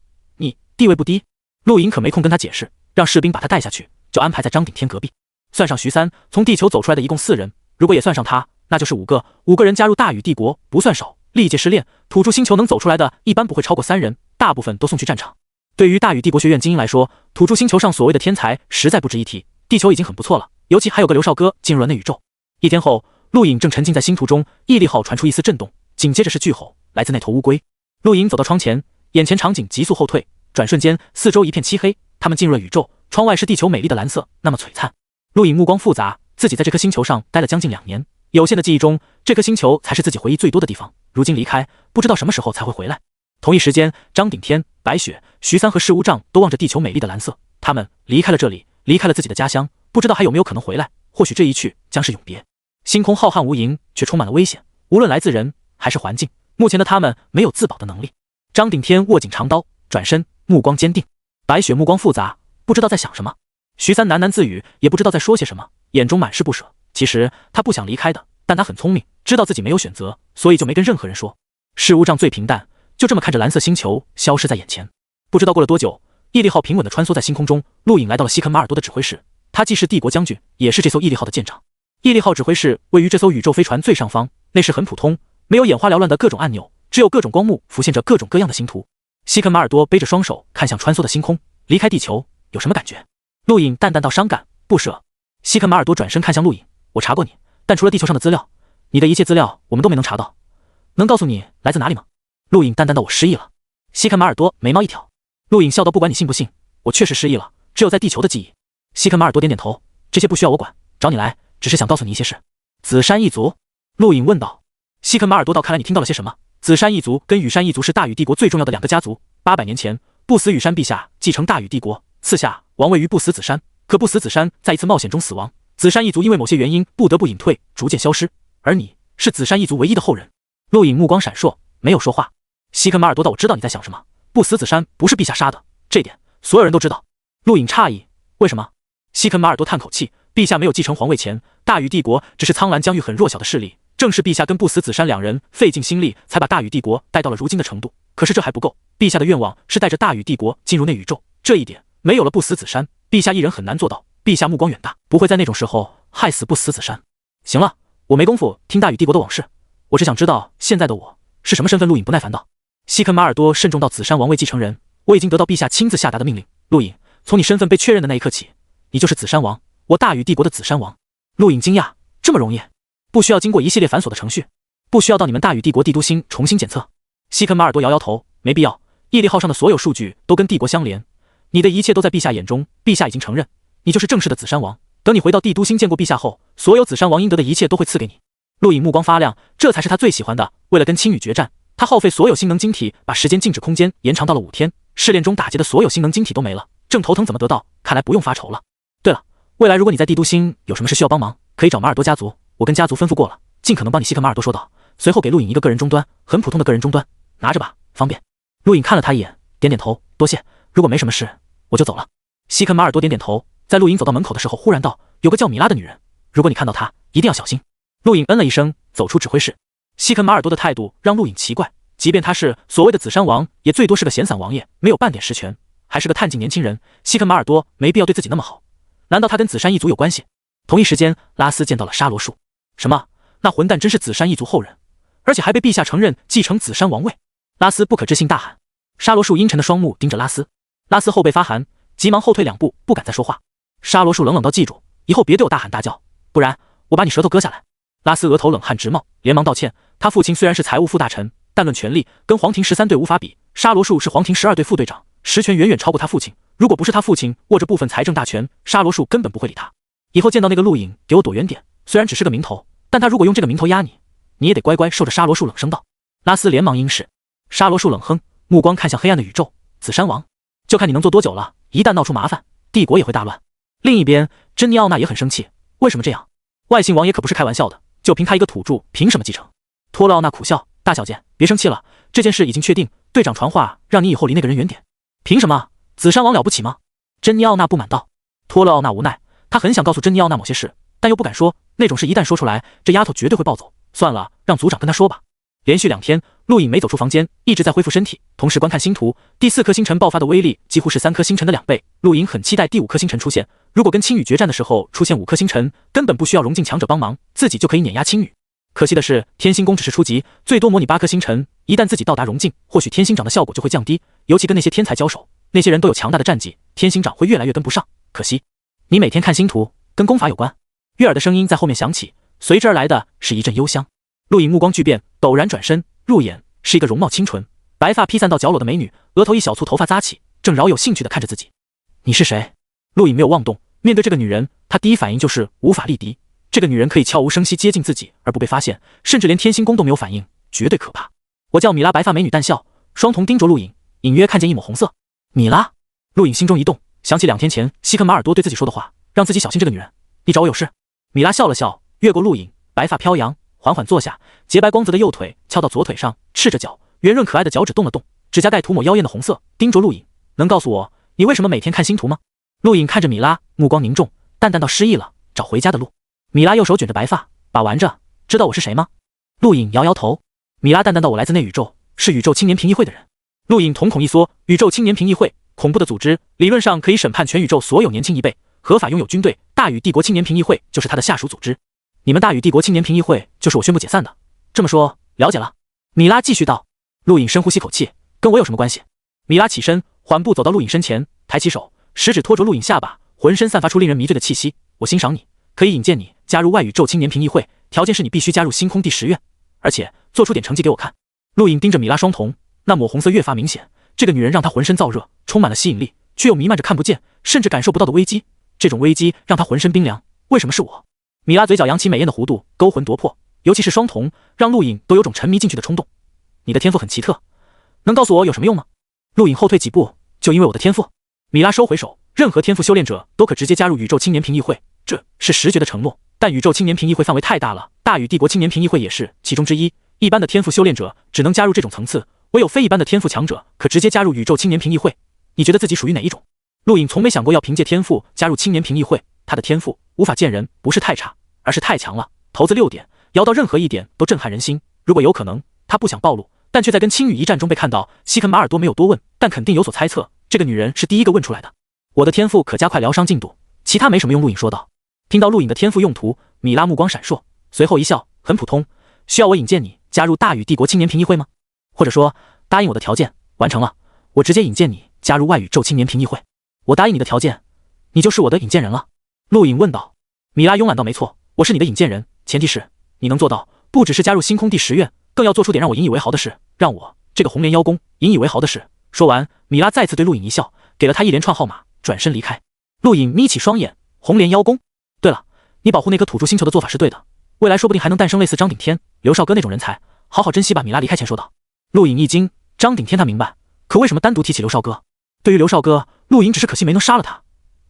地位不低。陆颖可没空跟他解释，让士兵把他带下去，就安排在张顶天隔壁。算上徐三，从地球走出来的一共4人，如果也算上他，那就是5个。5个人加入大禹帝国不算少。历届试炼，土著星球能走出来的，一般不会超过3人，大部分都送去战场。对于大禹帝国学院精英来说，土著星球上所谓的天才实在不值一提，地球已经很不错了，尤其还有个刘少哥进入了内宇宙。1天后，陆颖正沉浸在星途中，毅力号传出一丝震动，紧接着是巨吼，来自那头乌龟。陆颖走到窗前，眼前场景急速后退，转瞬间四周一片漆黑，他们进入了宇宙，窗外是地球美丽的蓝色，那么璀璨。陆颖目光复杂，自己在这颗星球上待了将近2年，有限的记忆中，这颗星球才是自己回忆最多的地方。如今离开，不知道什么时候才会回来。同一时间，张顶天、白雪、徐三和释无障都望着地球美丽的蓝色，他们离开了这里，离开了自己的家乡，不知道还有没有可能回来，或许这一去将是永别。星空浩瀚无垠，却充满了危险，无论来自人还是环境，目前的他们没有自保的能力。张顶天握紧长刀，转身，目光坚定。白雪目光复杂，不知道在想什么。徐三喃喃自语，也不知道在说些什么，眼中满是不舍。其实他不想离开的，但他很聪明，知道自己没有选择，所以就没跟任何人说。释无障最平淡，就这么看着蓝色星球消失在眼前。不知道过了多久，毅力号平稳地穿梭在星空中，陆颖来到了西肯马尔多的指挥室。他既是帝国将军，也是这艘毅力号的舰长。毅力号指挥室位于这艘宇宙飞船最上方，内饰很普通，没有眼花缭乱的各种按钮，只有各种光幕浮现着各种各样的星图。西肯马尔多背着双手看向穿梭的星空，离开地球有什么感觉？陆颖淡淡道：伤感、不舍。西肯马尔多转身看向陆颖，我查过你，但除了地球上的资料，你的一切资料我们都没能查到，能告诉你来自哪里吗？陆颖淡淡道：我失忆了。西肯马尔多眉毛一挑，陆颖笑道：不管你信不信，我确实失忆了，只有在地球的记忆。西肯马尔多点点头，这些不需要我管，找你来只是想告诉你一些事。紫山一族？陆颖问道。西肯马尔多道：看来你听到了些什么。紫山一族跟羽山一族是大禹帝国最重要的2个家族。800年前，不死羽山陛下继承大禹帝国，赐下王位于不死子山，可不死子山在一次冒险中死亡，紫山一族因为某些原因不得不隐退，逐渐消失，而你是紫山一族唯一的后人。陆颖目光闪烁，没有说话。西肯马尔多道：我知道你在想什么，不死子山不是陛下杀的，这点所有人都知道。陆颖诧异，为什么？西肯马尔多叹口气，陛下没有继承皇位前，大禹帝国只是苍兰疆域很弱小的势力，正是陛下跟不死子山2人费尽心力，才把大禹帝国带到了如今的程度。可是这还不够，陛下的愿望是带着大禹帝国进入内宇宙，这一点没有了不死子山，陛下一人很难做到。陛下目光远大，不会在那种时候害死不死子山。行了，我没工夫听大禹帝国的往事，我只想知道现在的我是什么身份。陆颖不耐烦道。西肯马尔多慎重到：紫山王位继承人，我已经得到陛下亲自下达的命令。陆颖，从你身份被确认的那一刻起，你就是紫山王，我大禹帝国的紫山王。陆颖惊讶，这么容易？不需要经过一系列繁琐的程序？不需要到你们大禹帝国帝都星重新检测？西肯马尔多摇摇头，没必要。毅力号上的所有数据都跟帝国相连，你的一切都在陛下眼中，陛下已经承认你就是正式的紫山王。等你回到帝都星见过陛下后，所有紫山王应得的一切都会赐给你。陆颖目光发亮，这才是他最喜欢的。为了跟青羽决战，他耗费所有星能晶体，把时间静止空间延长到了5天。试炼中打劫的所有星能晶体都没了，正头疼怎么得到，看来不用发愁了。对了，未来如果你在帝都星有什么事需要帮忙，可以找马尔多家族，我跟家族吩咐过了，尽可能帮你。西肯马尔多说道，随后给陆颖一个个人终端，很普通的个人终端，拿着吧，方便。陆颖看了他一眼，点点头，多谢，如果没什么事，我就走了。西肯马尔多点点头，在陆颖走到门口的时候，忽然道，有个叫米拉的女人，如果你看到她，一定要小心。陆颖嗯了一声，走出指挥室。西肯马尔多的态度让陆颖奇怪，即便他是所谓的紫山王，也最多是个闲散王爷，没有半点实权，还是个探镜年轻人。西肯马尔多没必要对自己那么好，难道他跟紫山一族有关系？同一时间，拉斯见到了沙罗树。什么？那混蛋真是紫山一族后人，而且还被陛下承认继承紫山王位。拉斯不可置信大喊。沙罗树阴沉的双目盯着拉斯，拉斯后背发寒，急忙后退2步，不敢再说话。沙罗树冷冷道，记住，以后别对我大喊大叫，不然我把你舌头割下来。拉斯额头冷汗直冒，连忙道歉。他父亲虽然是财务副大臣，但论权力跟黄庭13队无法比。沙罗树是黄庭12队副队长，实权远远超过他父亲。如果不是他父亲握着部分财政大权，沙罗树根本不会理他。以后见到那个陆颖，给我躲远点。虽然只是个名头，但他如果用这个名头压你，你也得乖乖受着。沙罗树冷声道。拉斯连忙应是。沙罗树冷哼，目光看向黑暗的宇宙。紫山王，就看你能做多久了。一旦闹出麻烦，帝国也会大乱。另一边，珍妮奥娜也很生气，为什么这样？外姓王爷可不是开玩笑的，就凭他一个土著，凭什么继承？托勒奥娜苦笑，大小姐，别生气了，这件事已经确定，队长传话让你以后离那个人远点。凭什么？紫山王了不起吗？珍妮奥娜不满道。托勒奥娜无奈，他很想告诉珍妮奥娜某些事，但又不敢说，那种事一旦说出来，这丫头绝对会暴走。算了，让族长跟他说吧。连续2天，陆颖没走出房间，一直在恢复身体，同时观看星图。第4颗星辰爆发的威力几乎是3颗星辰的2倍。陆颖很期待第5颗星辰出现。如果跟青羽决战的时候出现5颗星辰，根本不需要融进强者帮忙，自己就可以碾压青羽。可惜的是，天星宫只是初级，最多模拟8颗星辰。一旦自己到达融进，或许天星掌的效果就会降低。尤其跟那些天才交手，那些人都有强大的战绩，天星掌会越来越跟不上。可惜，你每天看星图，跟功法有关。悦耳的声音在后面响起，随之而来的是一阵幽香。陆颖目光巨变，陡然转身，入眼是一个容貌清纯、白发披散到脚裸的美女，额头一小簇头发扎起，正饶有兴趣地看着自己。你是谁？陆颖没有妄动，面对这个女人，他第一反应就是无法力敌。这个女人可以悄无声息接近自己而不被发现，甚至连天星宫都没有反应，绝对可怕。我叫米拉。白发美女淡笑，双瞳盯着陆颖，隐约看见一抹红色。米拉，陆颖心中一动，想起2天前西肯马尔多对自己说的话，让自己小心这个女人。你找我有事？米拉笑了笑，越过陆颖，白发飘扬，缓缓坐下，洁白光泽的右腿翘到左腿上，赤着脚，圆润可爱的脚趾动了动，指甲盖涂抹妖艳的红色，盯着陆颖。能告诉我你为什么每天看星图吗？陆颖看着米拉，目光凝重，淡淡到失忆了，找回家的路。米拉右手卷着白发，把玩着，知道我是谁吗？陆颖摇摇头。米拉淡淡道，我来自内宇宙，是宇宙青年评议会的人。陆颖瞳孔一缩，宇宙青年评议会，恐怖的组织，理论上可以审判全宇宙所有年轻一辈，合法拥有军队，大宇帝国青年评议会就是他的下属组织。你们大宇帝国青年评议会就是我宣布解散的。这么说，了解了。米拉继续道。陆颖深呼吸口气，跟我有什么关系？米拉起身，缓步走到陆颖身前，抬起手，食指托着陆颖下巴，浑身散发出令人迷醉的气息。我欣赏你，可以引荐你加入外宇宙青年评议会，条件是你必须加入星空第10院，而且做出点成绩给我看。陆颖盯着米拉双瞳，那抹红色越发明显。这个女人让他浑身燥热，充满了吸引力，却又弥漫着看不见甚至感受不到的危机。这种危机让他浑身冰凉。为什么是我？米拉嘴角扬起美艳的弧度，勾魂夺魄，尤其是双瞳，让陆颖都有种沉迷进去的冲动。你的天赋很奇特，能告诉我有什么用吗？陆颖后退几步，就因为我的天赋？米拉收回手，任何天赋修炼者都可直接加入宇宙青年评议会，这是实爵的承诺。但宇宙青年评议会范围太大了，大宇帝国青年评议会也是其中之一。一般的天赋修炼者只能加入这种层次，唯有非一般的天赋强者可直接加入宇宙青年评议会。你觉得自己属于哪一种？陆颖从没想过要凭借天赋加入青年评议会，他的天赋无法见人，不是太差，而是太强了。骰子6点，摇到任何一点都震撼人心。如果有可能，他不想暴露，但却在跟青羽一战中被看到。西肯马尔多没有多问，但肯定有所猜测，这个女人是第一个问出来的。我的天赋可加快疗伤进度，其他没什么用。陆颖说道。听到陆颖的天赋用途，米拉目光闪烁，随后一笑，很普通。需要我引荐你加入大宇帝国青年评议会吗？或者说答应我的条件，完成了，我直接引荐你加入外宇宙青年评议会。我答应你的条件，你就是我的引荐人了。陆颖问道。米拉慵懒道，没错，我是你的引荐人，前提是你能做到，不只是加入星空第10院，更要做出点让我引以为豪的事，让我这个红莲妖宫引以为豪的事。说完，米拉再次对陆颖一笑，给了他一连串号码，转身离开。陆颖眯起双眼，红莲妖宫。对了，你保护那颗土著星球的做法是对的，未来说不定还能诞生类似张顶天、刘少哥那种人才，好好珍惜吧。米拉离开前说道。陆颖一惊，张顶天他明白，可为什么单独提起刘少哥？对于刘少哥，陆颖只是可惜没能杀了他。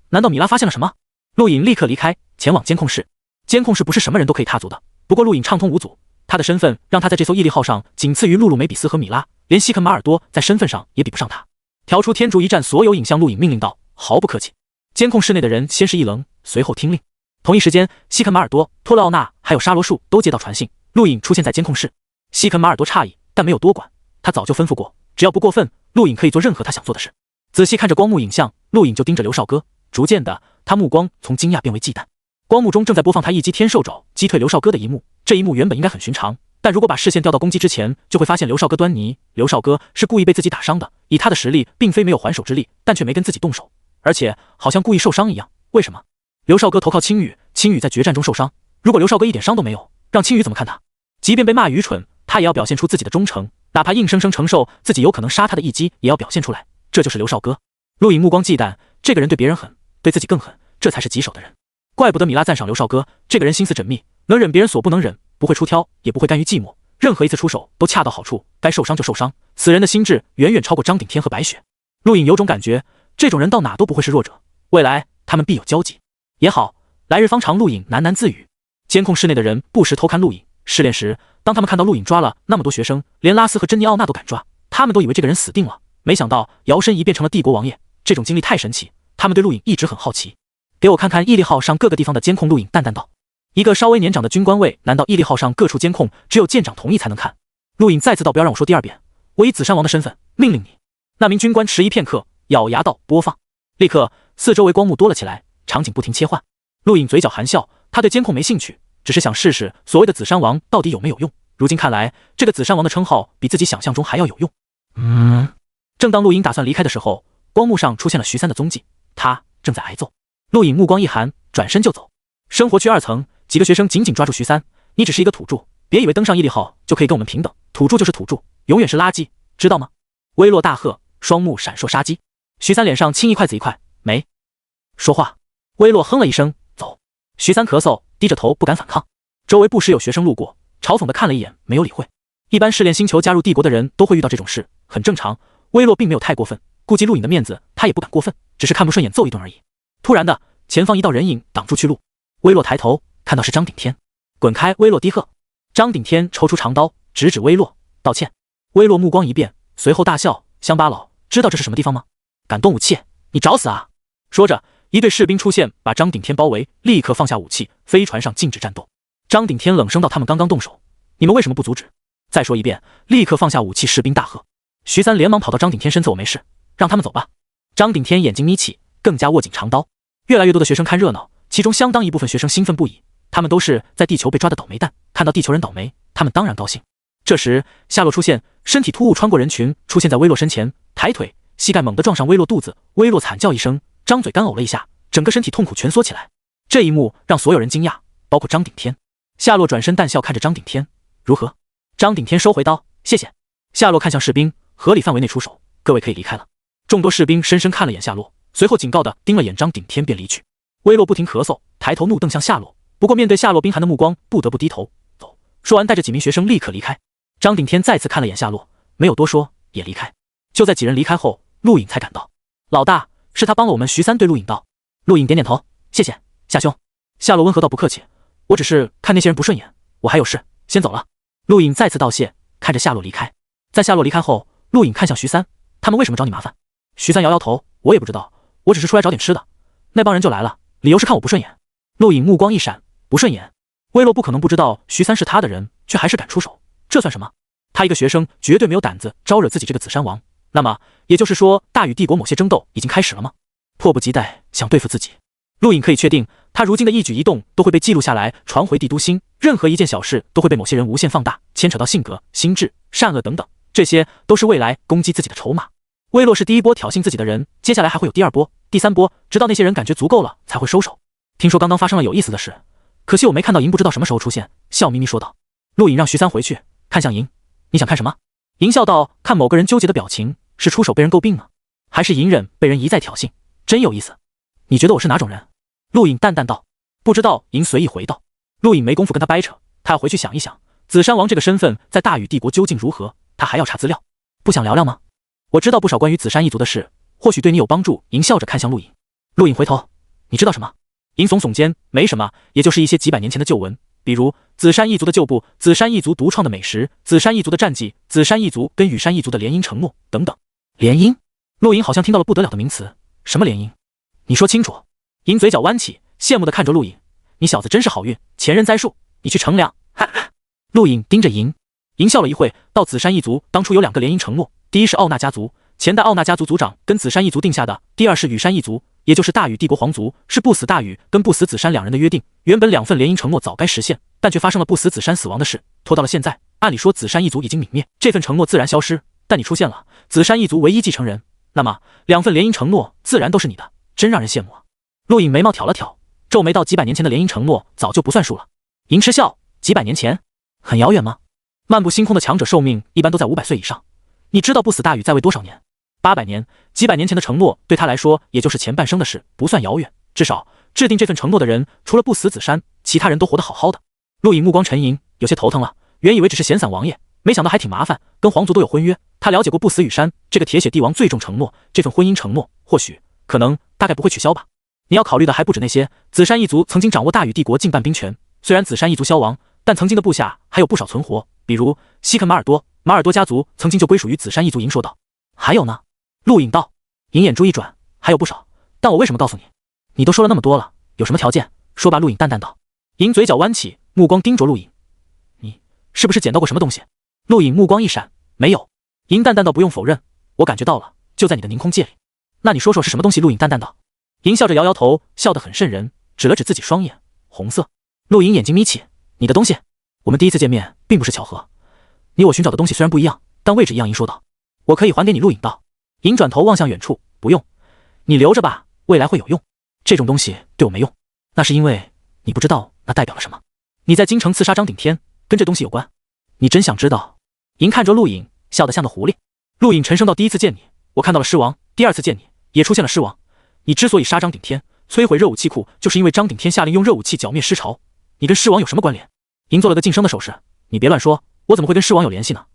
难道米拉发现了什么？陆颖立刻离开，前往监控室。监控室不是什么人都可以踏足的，不过陆颖畅通无阻，他的身份让他在这艘毅力号上仅次于露露、梅比斯和米拉，连西肯马尔多在身份上也比不上他。调出天竺一战所有影像，陆颖命令道，毫不客气。监控室内的人先是一愣，随后听令。同一时间，西肯马尔多、托勒奥纳还有沙罗树都接到传信，陆颖出现在监控室。西肯马尔多诧异，但没有多管，他早就吩咐过，只要不过分，陆颖可以做任何他想做的事。仔细看着光幕影像，陆颖就盯着刘少哥，逐渐的，他目光从惊讶变为忌惮。光幕中正在播放他一击天兽爪击退刘少哥的一幕，这一幕原本应该很寻常，但如果把视线调到攻击之前，就会发现刘少哥端倪。刘少哥是故意被自己打伤的，以他的实力，并非没有还手之力，但却没跟自己动手，而且好像故意受伤一样。为什么？刘少哥投靠青羽，青羽在决战中受伤，如果刘少哥一点伤都没有，让青羽怎么看他？即便被骂愚蠢，他也要表现出自己的忠诚，哪怕硬生生承受自己有可能杀他的一击，也要表现出来。这就是刘少哥。陆颖目光忌惮，这个人对别人狠，对自己更狠，这才是棘手的人。怪不得米拉赞赏刘少哥，这个人心思缜密，能忍别人所不能忍，不会出挑，也不会甘于寂寞，任何一次出手都恰到好处，该受伤就受伤。此人的心智远远超过张顶天和白雪。陆颖有种感觉，这种人到哪都不会是弱者，未来他们必有交集。也好，来日方长。陆颖喃喃自语。监控室内的人不时偷看陆颖。试炼时，当他们看到陆颖抓了那么多学生，连拉斯和珍妮奥娜都敢抓，他们都以为这个人死定了。没想到摇身一变成了帝国王爷，这种经历太神奇，他们对陆颖一直很好奇。给我看看毅力号上各个地方的监控。陆颖淡淡道。一个稍微年长的军官问，难道毅力号上各处监控只有舰长同意才能看？陆颖再次道：“不要让我说第二遍，我以紫山王的身份命令你。”那名军官迟疑片刻，咬牙道：“播放！”立刻，四周围光幕多了起来，场景不停切换。陆颖嘴角含笑，他对监控没兴趣，只是想试试所谓的紫山王到底有没有用。如今看来，这个紫山王的称号比自己想象中还要有用。正当陆颖打算离开的时候，光幕上出现了徐三的踪迹，他正在挨揍。陆颖目光一寒，转身就走。生活区2层，几个学生紧紧抓住徐三：“你只是一个土著，别以为登上毅力号就可以跟我们平等，土著就是土著，永远是垃圾，知道吗？”威洛大喝，双目闪烁杀机。徐三脸上青一块紫一块，没说话。威洛哼了一声，走。徐三咳嗽，低着头不敢反抗。周围不时有学生路过，嘲讽地看了一眼，没有理会。一般试炼星球加入帝国的人都会遇到这种事，很正常。威洛并没有太过分，顾及陆颖的面子，他也不敢过分，只是看不顺眼揍一顿而已。突然的，前方一道人影挡住去路。威洛抬头看到是张顶天。滚开！威洛低喝。张顶天抽出长刀，直指威洛，道歉。威洛目光一变，随后大笑：“乡巴佬，知道这是什么地方吗？敢动武器，你找死啊！”说着，一队士兵出现，把张顶天包围，立刻放下武器，飞船上禁止战斗。张顶天冷声道：“他们刚刚动手，你们为什么不阻止？”再说一遍，立刻放下武器！士兵大喝。徐三连忙跑到张顶天身侧：“我没事，让他们走吧。”张顶天眼睛眯起，更加握紧长刀。越来越多的学生看热闹，其中相当一部分学生兴奋不已，他们都是在地球被抓的倒霉蛋，看到地球人倒霉，他们当然高兴。这时，夏洛出现，身体突兀穿过人群，出现在威洛身前，抬腿，膝盖猛地撞上威洛肚子，威洛惨叫一声，张嘴干呕了一下，整个身体痛苦蜷缩起来。这一幕让所有人惊讶，包括张顶天。夏洛转身淡笑看着张顶天：“如何？”张顶天收回刀：“谢谢。”夏洛看向士兵：“合理范围内出手，各位可以离开了。”众多士兵深深看了眼夏洛，随后警告地盯了眼张顶天便离去。威洛不停咳嗽，抬头怒瞪向夏洛，不过面对夏洛冰寒的目光，不得不低头走。说完，带着几名学生立刻离开。张顶天再次看了眼夏洛，没有多说，也离开。就在几人离开后，陆颖才赶到。老大，是他帮了我们。徐三对陆颖道。陆颖点点头，谢谢夏兄。夏洛温和道：“不客气，我只是看那些人不顺眼，我还有事，先走了。”陆颖再次道谢，看着夏洛离开。在夏洛离开后，陆颖看向徐三：“他们为什么找你麻烦？”徐三摇摇头：“我也不知道，我只是出来找点吃的。那帮人就来了，理由是看我不顺眼。”陆颖目光一闪：“不顺眼？”威洛不可能不知道徐三是他的人，却还是敢出手，这算什么？他一个学生绝对没有胆子招惹自己这个紫山王。那么也就是说，大禹帝国某些争斗已经开始了吗？迫不及待想对付自己。陆颖可以确定，他如今的一举一动都会被记录下来，传回帝都星。任何一件小事都会被某些人无限放大，牵扯到性格、心智、善恶等等，这些都是未来攻击自己的筹码。威洛是第一波挑衅自己的人，接下来还会有第二波、第三波，直到那些人感觉足够了才会收手。听说刚刚发生了有意思的事，可惜我没看到银，不知道什么时候出现。笑眯眯说道。陆颖让徐三回去，看向银：“你想看什么？”银笑道：“看某个人纠结的表情，是出手被人诟病呢，还是隐忍被人一再挑衅？真有意思。你觉得我是哪种人？”陆颖淡淡道：“不知道。”银随意回道。陆颖没工夫跟他掰扯，他要回去想一想，紫山王这个身份在大禹帝国究竟如何，他还要查资料。不想聊聊吗？我知道不少关于紫山一族的事，或许对你有帮助。银笑着看向陆颖。陆颖回头：“你知道什么？”银耸耸肩：“没什么，也就是一些几百年前的旧闻，比如紫山一族的旧部、紫山一族独创的美食、紫山一族的战绩、紫山一族跟羽山一族的联姻承诺等等。”联姻？陆颖好像听到了不得了的名词。什么联姻？你说清楚。银嘴角弯起，羡慕地看着陆颖：“你小子真是好运，前人栽树，你去乘凉。”哈哈。陆颖盯着银，银笑了一会，到紫山一族当初有2个联姻承诺，第一是奥纳家族，前代奥纳家族族长跟紫山一族定下的；第二是羽山一族，也就是大禹帝国皇族，是不死大禹跟不死紫山2人的约定。原本2份联姻承诺早该实现，但却发生了不死紫山死亡的事，拖到了现在。按理说紫山一族已经泯灭，这份承诺自然消失，但你出现了，紫山一族唯一继承人，那么2份联姻承诺自然都是你的，真让人羡慕啊。陆颖眉毛挑了挑，皱眉道：“几百年前的联姻承诺早就不算数了。”银嗤笑：“几百年前？很遥远吗？漫步星空的强者寿命一般都在500岁以上，你知道不死大禹在位多少年？800年。几百年前的承诺对他来说也就是前半生的事，不算遥远。至少制定这份承诺的人，除了不死紫山，其他人都活得好好的。”陆颖目光沉吟，有些头疼了。原以为只是闲散王爷，没想到还挺麻烦，跟皇族都有婚约。他了解过不死羽山这个铁血帝王最重承诺，这份婚姻承诺或许可能大概不会取消吧。你要考虑的还不止那些。紫山一族曾经掌握大禹帝国近半兵权，虽然紫山一族消亡，但曾经的部下还有不少存活，比如西肯马尔多，马尔多家族曾经就归属于紫山一族。银说道。还有呢？陆颖道。银眼珠一转，还有不少，但我为什么告诉你？你都说了那么多了，有什么条件？说罢，陆颖淡淡道。银嘴角弯起，目光盯着陆颖：“你是不是捡到过什么东西？”陆颖目光一闪，没有。银淡淡道不用否认，我感觉到了，就在你的凝空界里。那你说说是什么东西？陆颖淡淡道。银笑着摇摇头，笑得很瘆人，指了指自己双眼，红色。陆颖眼睛眯起，你的东西？我们第一次见面并不是巧合，你我寻找的东西虽然不一样，但位置一样。银说道。我可以还给你。陆颖道。银转头望向远处，不用，你留着吧，未来会有用。这种东西对我没用，那是因为你不知道那代表了什么。你在京城刺杀张顶天，跟这东西有关。你真想知道？银看着陆颖，笑得像个狐狸。陆颖沉声道：第一次见你，我看到了狮王；第二次见你，也出现了狮王。你之所以杀张顶天，摧毁热武器库，就是因为张顶天下令用热武器剿灭狮朝。你跟狮王有什么关联？银做了个晋升的手势。你别乱说，我怎么会跟狮王有联系呢？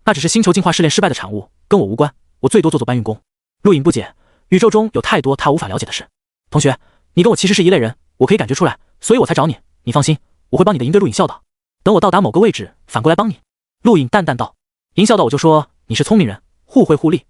那只是星球进化试炼失败的产物，跟我无关，我最多做做搬运工。陆颖不解，宇宙中有太多他无法了解的事。同学，你跟我其实是一类人，我可以感觉出来，所以我才找你。你放心，我会帮你的。银对陆颖笑道。等我到达某个位置，反过来帮你。陆颖淡淡道。银笑道，我就说你是聪明人，互惠互利，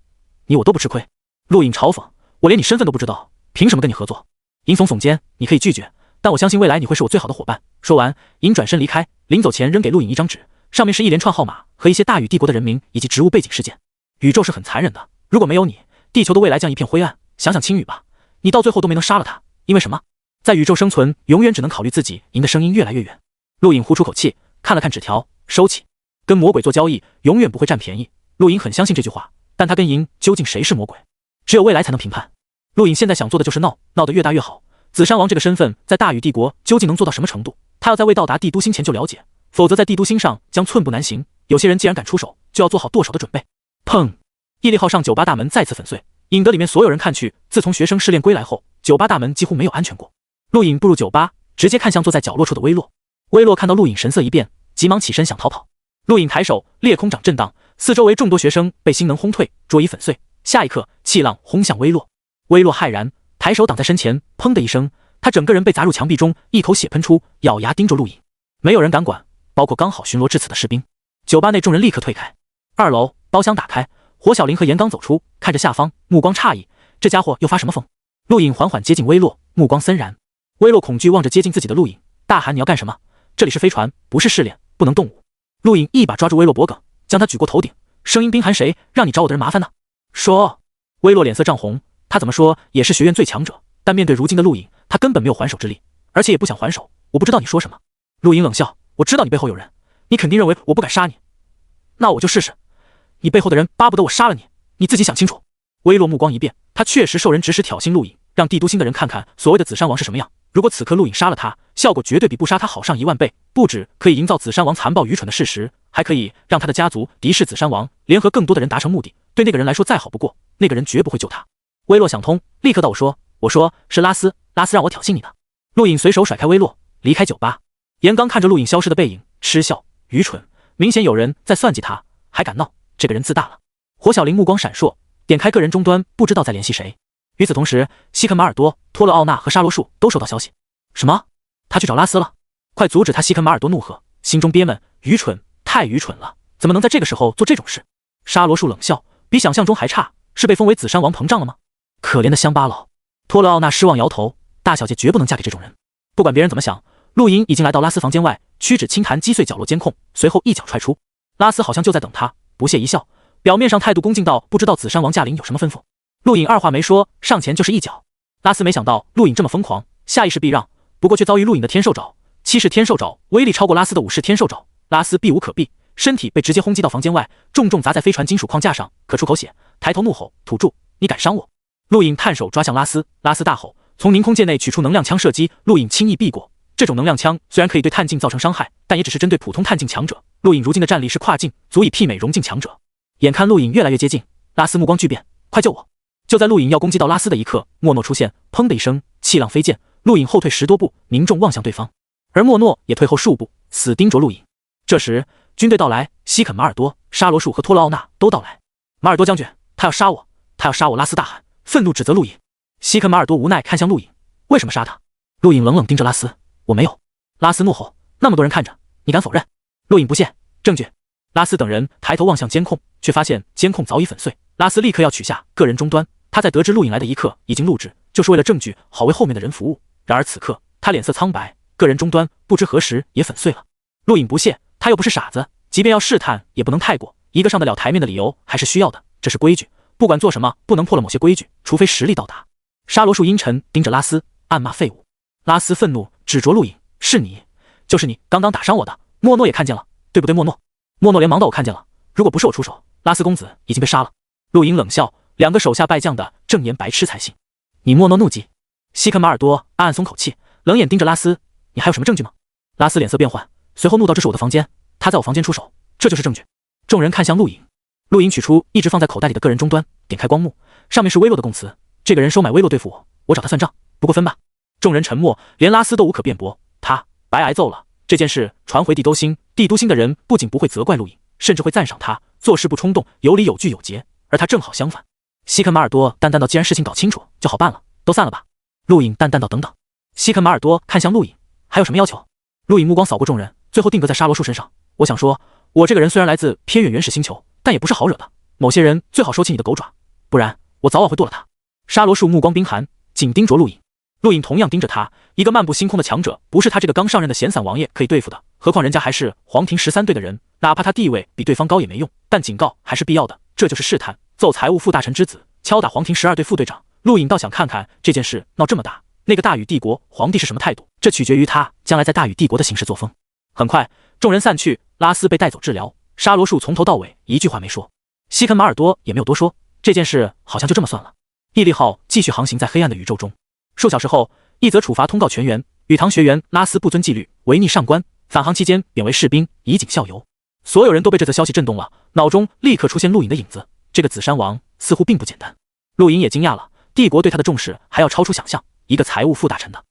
你我都不吃亏。陆颖嘲讽，我连你身份都不知道，凭什么跟你合作？银耸耸肩，你可以拒绝，但我相信未来你会是我最好的伙伴。说完，银转身离开，临走前扔给陆颖一张纸，上面是一连串号码和一些大禹帝国的人名以及植物背景事件。宇宙是很残忍的，如果没有你，地球的未来将一片灰暗。想想青羽吧，你到最后都没能杀了他，因为什么？在宇宙生存，永远只能考虑自己。银的声音越来越远。陆颖呼出口气，看了看纸条，收起。跟魔鬼做交易，永远不会占便宜。陆颖很相信这句话，但他跟银究竟谁是魔鬼，只有未来才能评判。陆颖现在想做的就是闹得越大越好。紫山王这个身份在大禹帝国究竟能做到什么程度？他要在未到达帝都星前就了解，否则在帝都星上将寸步难行。有些人既然敢出手，就要做好剁手的准备。砰！屹立号上酒吧大门再次粉碎，引得里面所有人看去。自从学生试炼归来后，酒吧大门几乎没有安全过。陆颖步入酒吧，直接看向坐在角落处的薇洛。薇洛看到陆颖神色一变，急忙起身想逃跑。陆颖抬手，裂空掌震荡，四周围众多学生被星能轰退，桌椅粉碎。下一刻，气浪轰向薇洛。薇洛骇然，抬手挡在身前，砰的一声，他整个人被砸入墙壁中，一口血喷出，咬牙盯着陆颖。没有人敢管，包括刚好巡逻至此的士兵。酒吧内众人立刻退开。2楼包厢打开，火小玲和严刚走出，看着下方，目光诧异，这家伙又发什么疯？陆颖缓缓接近薇洛，目光森然。薇洛恐惧望着接近自己的陆颖，大喊：你要干什么？这里是飞船，不是试炼，不能动武。陆颖一把抓住薇洛脖颈，将他举过头顶，声音冰寒：谁让你找我的人麻烦呢？说。薇洛脸色涨红，他怎么说也是学院最强者，但面对如今的陆颖，他根本没有还手之力，而且也不想还手。我不知道你说什么。陆颖冷笑，我知道你背后有人，你肯定认为我不敢杀你，那我就试试。你背后的人巴不得我杀了你，你自己想清楚。薇洛目光一变，他确实受人指使挑衅陆颖，让帝都星的人看看所谓的紫山王是什么样。如果此刻陆颖杀了他，效果绝对比不杀他好上1万倍，不止可以营造紫山王残暴愚蠢的事实，还可以让他的家族敌视紫山王，联合更多的人达成目的。对那个人来说再好不过，那个人绝不会救他。薇洛想通，立刻道：我说是拉斯让我挑衅你的。陆颖随手甩开薇洛，离开酒吧。严刚看着陆颖消失的背影，嗤笑，愚蠢，明显有人在算计他，还敢闹，这个人自大了。火小玲目光闪烁，点开个人终端，不知道在联系谁。与此同时，西肯马尔多、托勒奥纳和沙罗树都收到消息。什么？他去找拉斯了？快阻止他！西肯马尔多怒喝，心中憋闷，愚蠢，太愚蠢了，怎么能在这个时候做这种事？沙罗树冷笑，比想象中还差，是被封为紫山王膨胀了吗？可怜的乡巴佬。托勒奥纳失望摇头，大小姐绝不能嫁给这种人。不管别人怎么想，陆莹已经来到拉斯房间外，屈指轻弹击碎角落监控，随后一脚踹出。拉斯好像就在等他，不屑一笑，表面上态度恭敬到不知道紫山王驾临有什么吩咐。陆颖二话没说，上前就是一脚。拉斯没想到陆颖这么疯狂，下意识避让，不过却遭遇陆颖的天兽爪。7式天兽爪威力超过拉斯的5式天兽爪，拉斯避无可避，身体被直接轰击到房间外，重重砸在飞船金属框架上，可出口血，抬头怒吼：土著，你敢伤我！陆颖探手抓向拉斯，拉斯大吼，从凝空界内取出能量枪射击，陆颖轻易避过。这种能量枪虽然可以对碳镜造成伤害，但也只是针对普通碳镜强者。陆颖如今的战力是跨境，足以媲美融境强者。眼看陆颖越来越接近，拉斯目光巨变，快救我！就在陆颖要攻击到拉斯的一刻，莫诺出现，砰的一声，气浪飞溅，陆颖后退10多步，凝重望向对方，而莫诺也退后数步，死盯着陆颖。这时军队到来，西肯马尔多、沙罗树和托勒奥纳都到来。马尔多将军，他要杀我，他要杀我！拉斯大喊，愤怒指责陆颖。西肯马尔多无奈看向陆颖，为什么杀他？陆颖冷冷盯着拉斯，我没有。拉斯怒吼，那么多人看着，你敢否认？陆颖不屑，证据。拉斯等人抬头望向监控，却发现监控早已粉碎。拉斯立刻要取下个人终端，他在得知陆颖来的一刻已经录制，就是为了证据，好为后面的人服务。然而此刻他脸色苍白，个人终端不知何时也粉碎了。陆颖不屑，他又不是傻子，即便要试探，也不能太过，一个上得了台面的理由还是需要的，这是规矩。不管做什么，不能破了某些规矩，除非实力到达。沙罗树阴沉盯着拉斯，暗骂废物。拉斯愤怒指着陆影，是你，就是你，刚刚打伤我的。莫诺也看见了，对不对？莫诺，莫诺连忙道我看见了，如果不是我出手，拉斯公子已经被杀了。陆影冷笑，两个手下败将的正言白痴才信。你莫诺怒极，西肯马尔多暗暗松口气，冷眼盯着拉斯，你还有什么证据吗？拉斯脸色变幻，随后怒道，这是我的房间，他在我房间出手，这就是证据。众人看向陆影，陆影取出一直放在口袋里的个人终端，点开光幕，上面是威洛的供词，这个人收买威洛对付我，我找他算账，不过分吧。众人沉默，连拉斯都无可辩驳，他白挨揍了。这件事传回帝都星，帝都星的人不仅不会责怪陆影，甚至会赞赏他做事不冲动，有理有据有节，而他正好相反。西肯马尔多淡淡道，既然事情搞清楚就好办了，都散了吧。陆影淡淡道，等等。西肯马尔多看向陆影，还有什么要求？陆影目光扫过众人，最后定格在沙罗树身上。我想说，我这个人虽然来自偏远原始星球，但也不是好惹的，某些人最好收起你的狗爪，不然我早晚会剁了他。沙罗树目光冰寒，紧盯着陆影。陆影同样盯着他，一个漫步星空的强者，不是他这个刚上任的闲散王爷可以对付的，何况人家还是黄庭13队的人，哪怕他地位比对方高也没用，但警告还是必要的，这就是试探。奏财务副大臣之子，敲打黄庭12队副队长。陆影倒想看看这件事闹这么大，那个大禹帝国皇帝是什么态度，这取决于他将来在大禹帝国的行事作风。很快，众人散去，拉斯被带走治疗，沙罗树从头到尾一句话没说，西肯马尔多也没有多说，这件事好像就这么算了。毅力号继续航行在黑暗的宇宙中。数小时后，一则处罚通告全员：宇堂学员拉斯不遵纪律，违逆上官，返航期间贬为士兵，以儆效尤。所有人都被这则消息震动了，脑中立刻出现陆影的影子。这个紫山王似乎并不简单。陆影也惊讶了，帝国对他的重视还要超出想象，一个财务副大臣的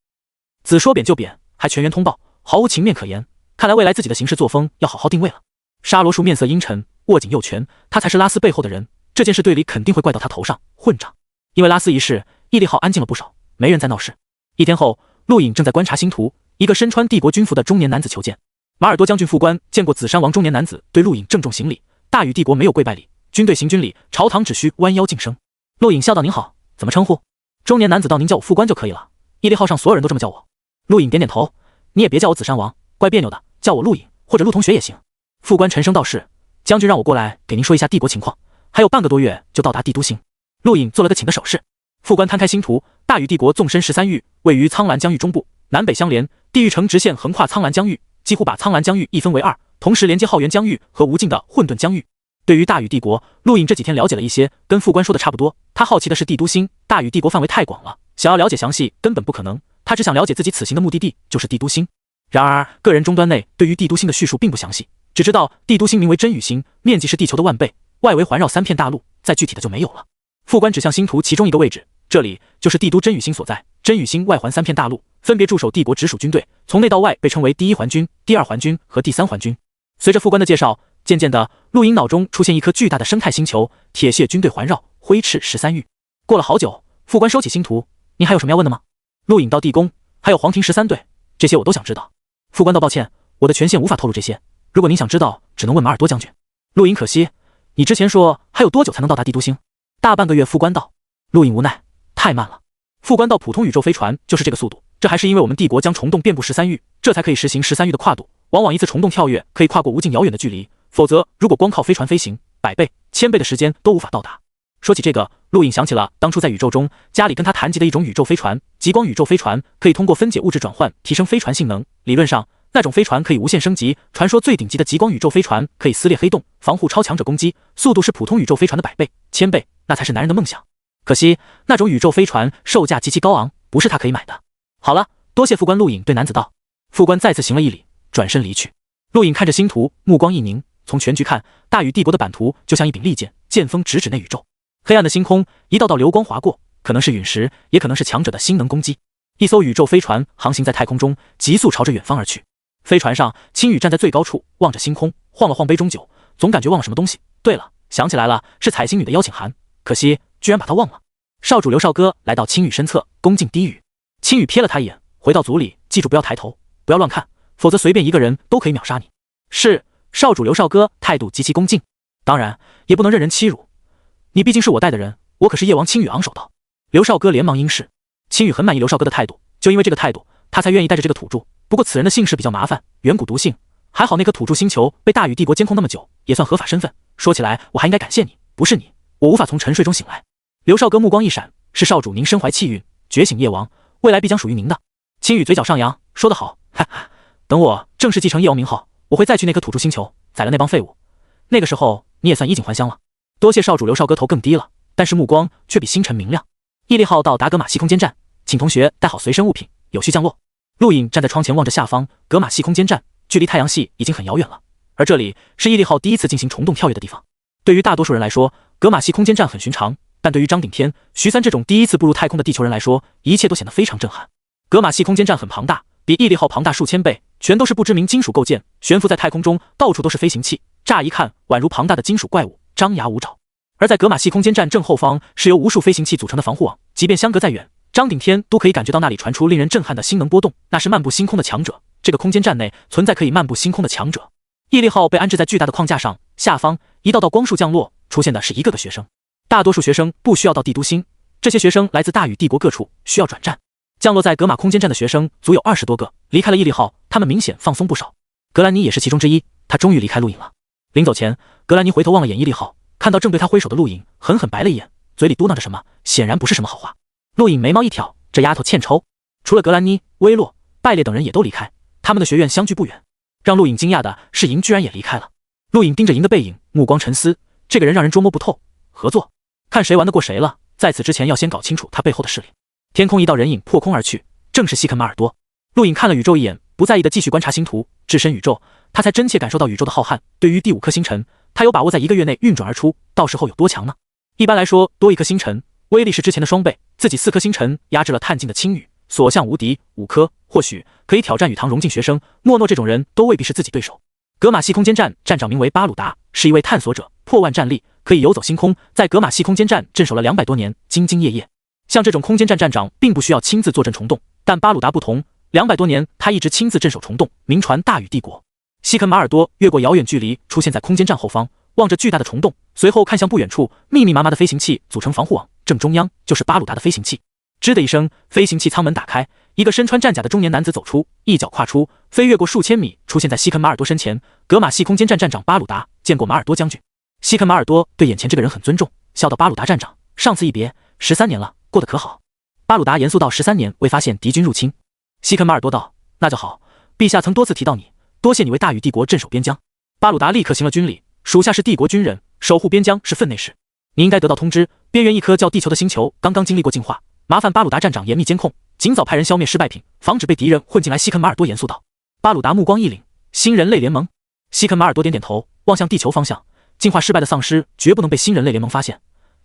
子说贬就贬，还全员通报，毫无情面可言。看来未来自己的行事作风要好好定位了。沙罗叔面色阴沉，握紧右拳，他才是拉斯背后的人，这件事队里肯定会怪到他头上，混账。因为拉斯一事，毅力号安静了不少，没人在闹事。一天后，陆影正在观察星图，一个身穿帝国军服的中年男子求见。马尔多将军副官见过紫山王中年男子，对陆影郑重行礼。大禹帝国没有跪拜礼，军队行军礼，朝堂只需弯腰敬声。陆影笑道：“您好，怎么称呼？”中年男子道：“您叫我副官就可以了。毅力号上所有人都这么叫我。”陆影点点头：“你也别叫我紫山王，怪别扭的，叫我陆影或者陆同学也行。”副官沉声道：“是，将军让我过来给您说一下帝国情况，还有半个多月就到达帝都星。”陆影做了个请的手势。副官摊开星图，大禹帝国纵深13域，位于苍蓝疆域中部，南北相连，地域呈直线横跨苍蓝疆域，几乎把苍蓝疆域一分为二，同时连接浩源疆域和无尽的混沌疆域。对于大禹帝国，陆影这几天了解了一些，跟副官说的差不多。他好奇的是帝都星，大禹帝国范围太广了，想要了解详细根本不可能，他只想了解自己此行的目的地就是帝都星。然而个人终端内对于帝都星的叙述并不详细，只知道帝都星名为真宇星，面积是地球的万倍，外围环绕3片大陆，再具体的就没有了。副官指向星图其中一个位置，这里就是帝都真宇星所在。真宇星外环3片大陆，分别驻守帝国直属军队，从内到外被称为第1环军、第2环军和第3环军。随着副官的介绍，渐渐的，陆影脑中出现一颗巨大的生态星球，铁屑军队环绕，挥斥13域。过了好久，副官收起星图：“您还有什么要问的吗？”陆影道：“地宫，还有黄庭13队，这些我都想知道。”副官道：“抱歉，我的权限无法透露这些，如果您想知道，只能问马尔多将军。”陆影可惜，你之前说还有多久才能到达帝都星？大半个月。副官道。陆影无奈：“太慢了。”副官道：“普通宇宙飞船就是这个速度，这还是因为我们帝国将虫洞遍布13域，这才可以实行13域的跨度。往往一次虫洞跳跃可以跨过无尽遥远的距离，否则如果光靠飞船飞行，100倍、1000倍的时间都无法到达。”说起这个，陆影想起了当初在宇宙中家里跟他谈及的一种宇宙飞船，极光宇宙飞船，可以通过分解物质转换提升飞船性能。理论上，那种飞船可以无限升级。传说最顶级的极光宇宙飞船可以撕裂黑洞，防护超强者攻击，速度是普通宇宙飞船的100倍、1000倍，那才是男人的梦想。可惜那种宇宙飞船售价极其高昂，不是他可以买的。好了，多谢副官。陆影对男子道。副官再次行了一礼，转身离去。陆影看着星图，目光一凝。从全局看，大禹帝国的版图就像一柄利剑，剑锋直指内宇宙。黑暗的星空，一道道流光划过，可能是陨石，也可能是强者的星能攻击。一艘宇宙飞船航行在太空中，急速朝着远方而去。飞船上，青羽站在最高处，望着星空，晃了晃杯中酒，总感觉忘了什么东西。对了，想起来了，是彩星女的邀请函，可惜居然把她忘了。少主刘少哥来到青羽身侧，恭敬低语。青羽瞥了他一眼，回到组里，记住不要抬头，不要乱看，否则随便一个人都可以秒杀你。是。少主刘少哥态度极其恭敬，当然也不能任人欺辱，你毕竟是我带的人，我可是夜王青羽昂首道。刘少哥连忙应是。青羽很满意刘少哥的态度，就因为这个态度，他才愿意带着这个土著。不过此人的姓氏比较麻烦，远古毒姓，还好那颗土著星球被大禹帝国监控那么久，也算合法身份。说起来，我还应该感谢你，不是你，我无法从沉睡中醒来。刘少阁目光一闪，是少主您身怀气运，觉醒夜王，未来必将属于您的。青羽嘴角上扬，说得好，哈哈，等我正式继承夜王名号，我会再去那颗土著星球宰了那帮废物，那个时候你也算衣锦还乡了。多谢少主。刘少阁头更低了，但是目光却比星辰明亮。毅力号到达格玛西空间站，请同学带好随身物品，有序降落。陆颖站在窗前望着下方，格玛西空间站距离太阳系已经很遥远了，而这里是毅力号第一次进行虫洞跳跃的地方。对于大多数人来说，格玛西空间站很寻常，但对于张顶天、徐三这种第一次步入太空的地球人来说，一切都显得非常震撼。格玛西空间站很庞大，比毅力号庞大数千倍，全都是不知名金属构件，悬浮在太空中，到处都是飞行器，乍一看宛如庞大的金属怪物，张牙舞爪。而在格玛西空间站正后方是由无数飞行器组成的防护网，即便相隔再远，张顶天都可以感觉到那里传出令人震撼的星能波动，那是漫步星空的强者。这个空间站内存在可以漫步星空的强者。毅力号被安置在巨大的框架上，下方一道道光束降落，出现的是一个个学生。大多数学生不需要到帝都星，这些学生来自大禹帝国各处，需要转站。降落在格玛空间站的学生足有20多个，离开了毅力号，他们明显放松不少。格兰妮也是其中之一，他终于离开陆影了。临走前，格兰妮回头望了眼毅力号，看到正对他挥手的陆影，狠狠白了一眼，嘴里嘟囔着什么，显然不是什么好话。陆影眉毛一挑，这丫头欠抽。除了格兰妮、威洛、拜列等人也都离开，他们的学院相距不远。让陆影惊讶的是，莹居然也离开了。陆影盯着莹的背影，目光沉思，这个人让人捉摸不透。合作，看谁玩得过谁了。在此之前，要先搞清楚他背后的势力。天空一道人影破空而去，正是西肯马尔多。陆影看了宇宙一眼，不在意的继续观察星图。置身宇宙，他才真切感受到宇宙的浩瀚。对于第5颗星辰，他有把握在1个月内运转而出，到时候有多强呢？一般来说，多1颗星辰，威力是之前的双倍。自己4颗星辰压制了探镜的青羽，所向无敌。5颗或许可以挑战宇堂荣进学生，诺诺这种人都未必是自己对手。格玛西空间站站长名为巴鲁达，是一位探索者，破万战力，可以游走星空，在格玛西空间站镇守了200多年，兢兢业业。像这种空间站站长并不需要亲自坐镇虫洞，但巴鲁达不同，200多年他一直亲自镇守虫洞，名传大禹帝国。西肯马尔多越过遥远距离出现在空间站后方，望着巨大的虫洞，随后看向不远处密密麻麻的飞行器组成防护网，正中央就是巴鲁达的飞行器。吱的一声，飞行器舱门打开，一个身穿战甲的中年男子走出，一脚跨出，飞越过数千米，出现在西肯马尔多身前。格玛西空间站站长巴鲁达见过马尔多将军。西肯马尔多对眼前这个人很尊重，笑道：巴鲁达站长，上次一别13年了，过得可好？巴鲁达严肃道：13年未发现敌军入侵。西肯马尔多道：那就好，陛下曾多次提到你，多谢你为大禹帝国镇守边疆。巴鲁达立刻行了军礼，属下是帝国军人，守护边疆是分内事。你应该得到通知，边缘一颗叫地球的星球刚刚经历过净化，麻烦巴鲁达站长严密监控，尽早派人消灭失败品，防止被敌人混进来。西肯马尔多严肃道。巴鲁达目光一凛，新人类联盟。西肯马尔多点点头，望向地球方向，进化失败的丧尸绝不能被新人类联盟发现，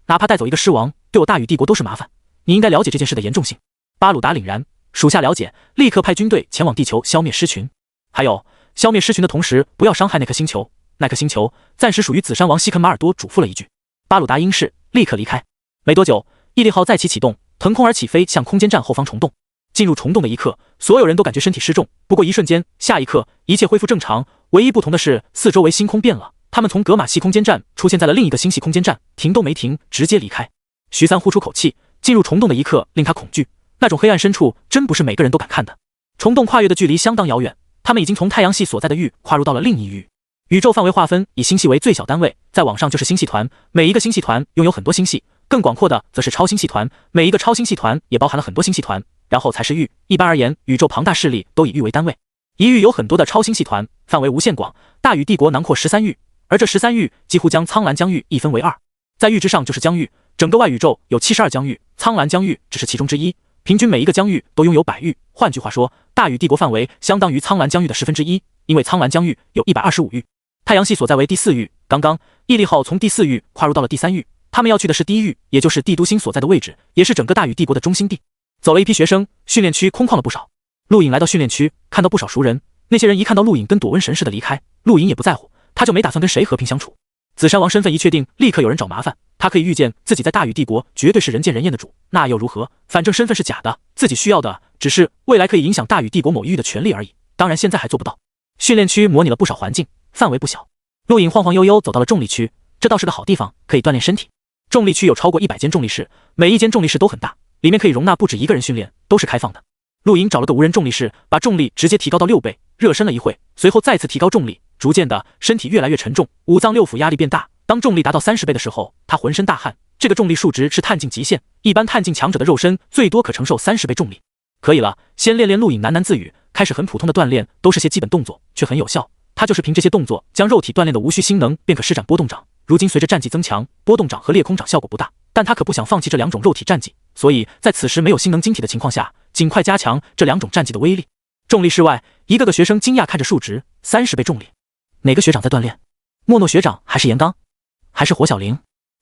哪怕带走一个尸王，对我大禹帝国都是麻烦。你应该了解这件事的严重性。巴鲁达凛然，属下了解，立刻派军队前往地球消灭尸群。还有，消灭尸群的同时，不要伤害那颗星球，那颗星球暂时属于紫山王。西肯马尔多嘱咐了一句。巴鲁达应是，立刻离开。没多久，毅力号再起启动，腾空而起飞向空间站后方虫洞。进入虫洞的一刻，所有人都感觉身体失重，不过一瞬间，下一刻一切恢复正常。唯一不同的是，四周围星空变了，他们从格玛西空间站出现在了另一个星系空间站，停都没停，直接离开。徐三呼出口气，进入虫洞的一刻令他恐惧，那种黑暗深处真不是每个人都敢看的。虫洞跨越的距离相当遥远，他们已经从太阳系所在的域跨入到了另一域。宇宙范围划分以星系为最小单位，再往上就是星系团，每一个星系团拥有很多星系，更广阔的则是超星系团，每一个超星系团也包含了很多星系团，然后才是域。一般而言，宇宙庞大势力都以域为单位，一域有很多的超星系团，范围无限广。大禹帝国囊括13域，而这13域几乎将苍蓝疆域一分为2，在域之上就是疆域，整个外宇宙有72疆域，苍蓝疆域只是其中之一，平均每一个疆域都拥有100域。换句话说，大禹帝国范围相当于苍蓝疆域的1/10，因为苍蓝疆域有125域。太阳系所在为第4域，刚刚毅力号从第4域跨入到了第3域，他们要去的是第1域，也就是帝都星所在的位置，也是整个大禹帝国的中心地。走了一批学生，训练区空旷了不少。陆颖来到训练区，看到不少熟人，那些人一看到陆颖跟躲瘟神似的离开，陆颖也不在乎，他就没打算跟谁和平相处。紫山王身份一确定，立刻有人找麻烦，他可以预见自己在大禹帝国绝对是人见人厌的主，那又如何？反正身份是假的，自己需要的只是未来可以影响大禹帝国某一域的权利而已，当然现在还做不到。训练区模拟了不少环境，范围不小。陆颖晃晃悠悠走到了重力区，这倒是个好地方，可以锻炼身体。重力区有超过100间重力室，每一间重力室都很大，里面可以容纳不止一个人训练，都是开放的。陆颖找了个无人重力室，把重力直接提高到6倍，热身了一会，随后再次提高重力，逐渐的身体越来越沉重，五脏六腑压力变大。当重力达到30倍的时候，他浑身大汗。这个重力数值是探镜极限，一般探镜强者的肉身最多可承受30倍重力。可以了，先练练。陆颖喃喃自语，开始很普通的锻炼，都是些基本动作，却很有效。他就是凭这些动作将肉体锻炼的无需心能，便可施展波动掌。如今随着战绩增强，波动掌和裂空掌效果不大，但他可不想放弃这2种肉体战绩，所以在此时没有心能晶体的情况下，尽快加强这2种战绩的威力。重力室外，一个个学生惊讶看着数值30倍重力。哪个学长在锻炼？莫诺学长还是严刚？还是火小玲？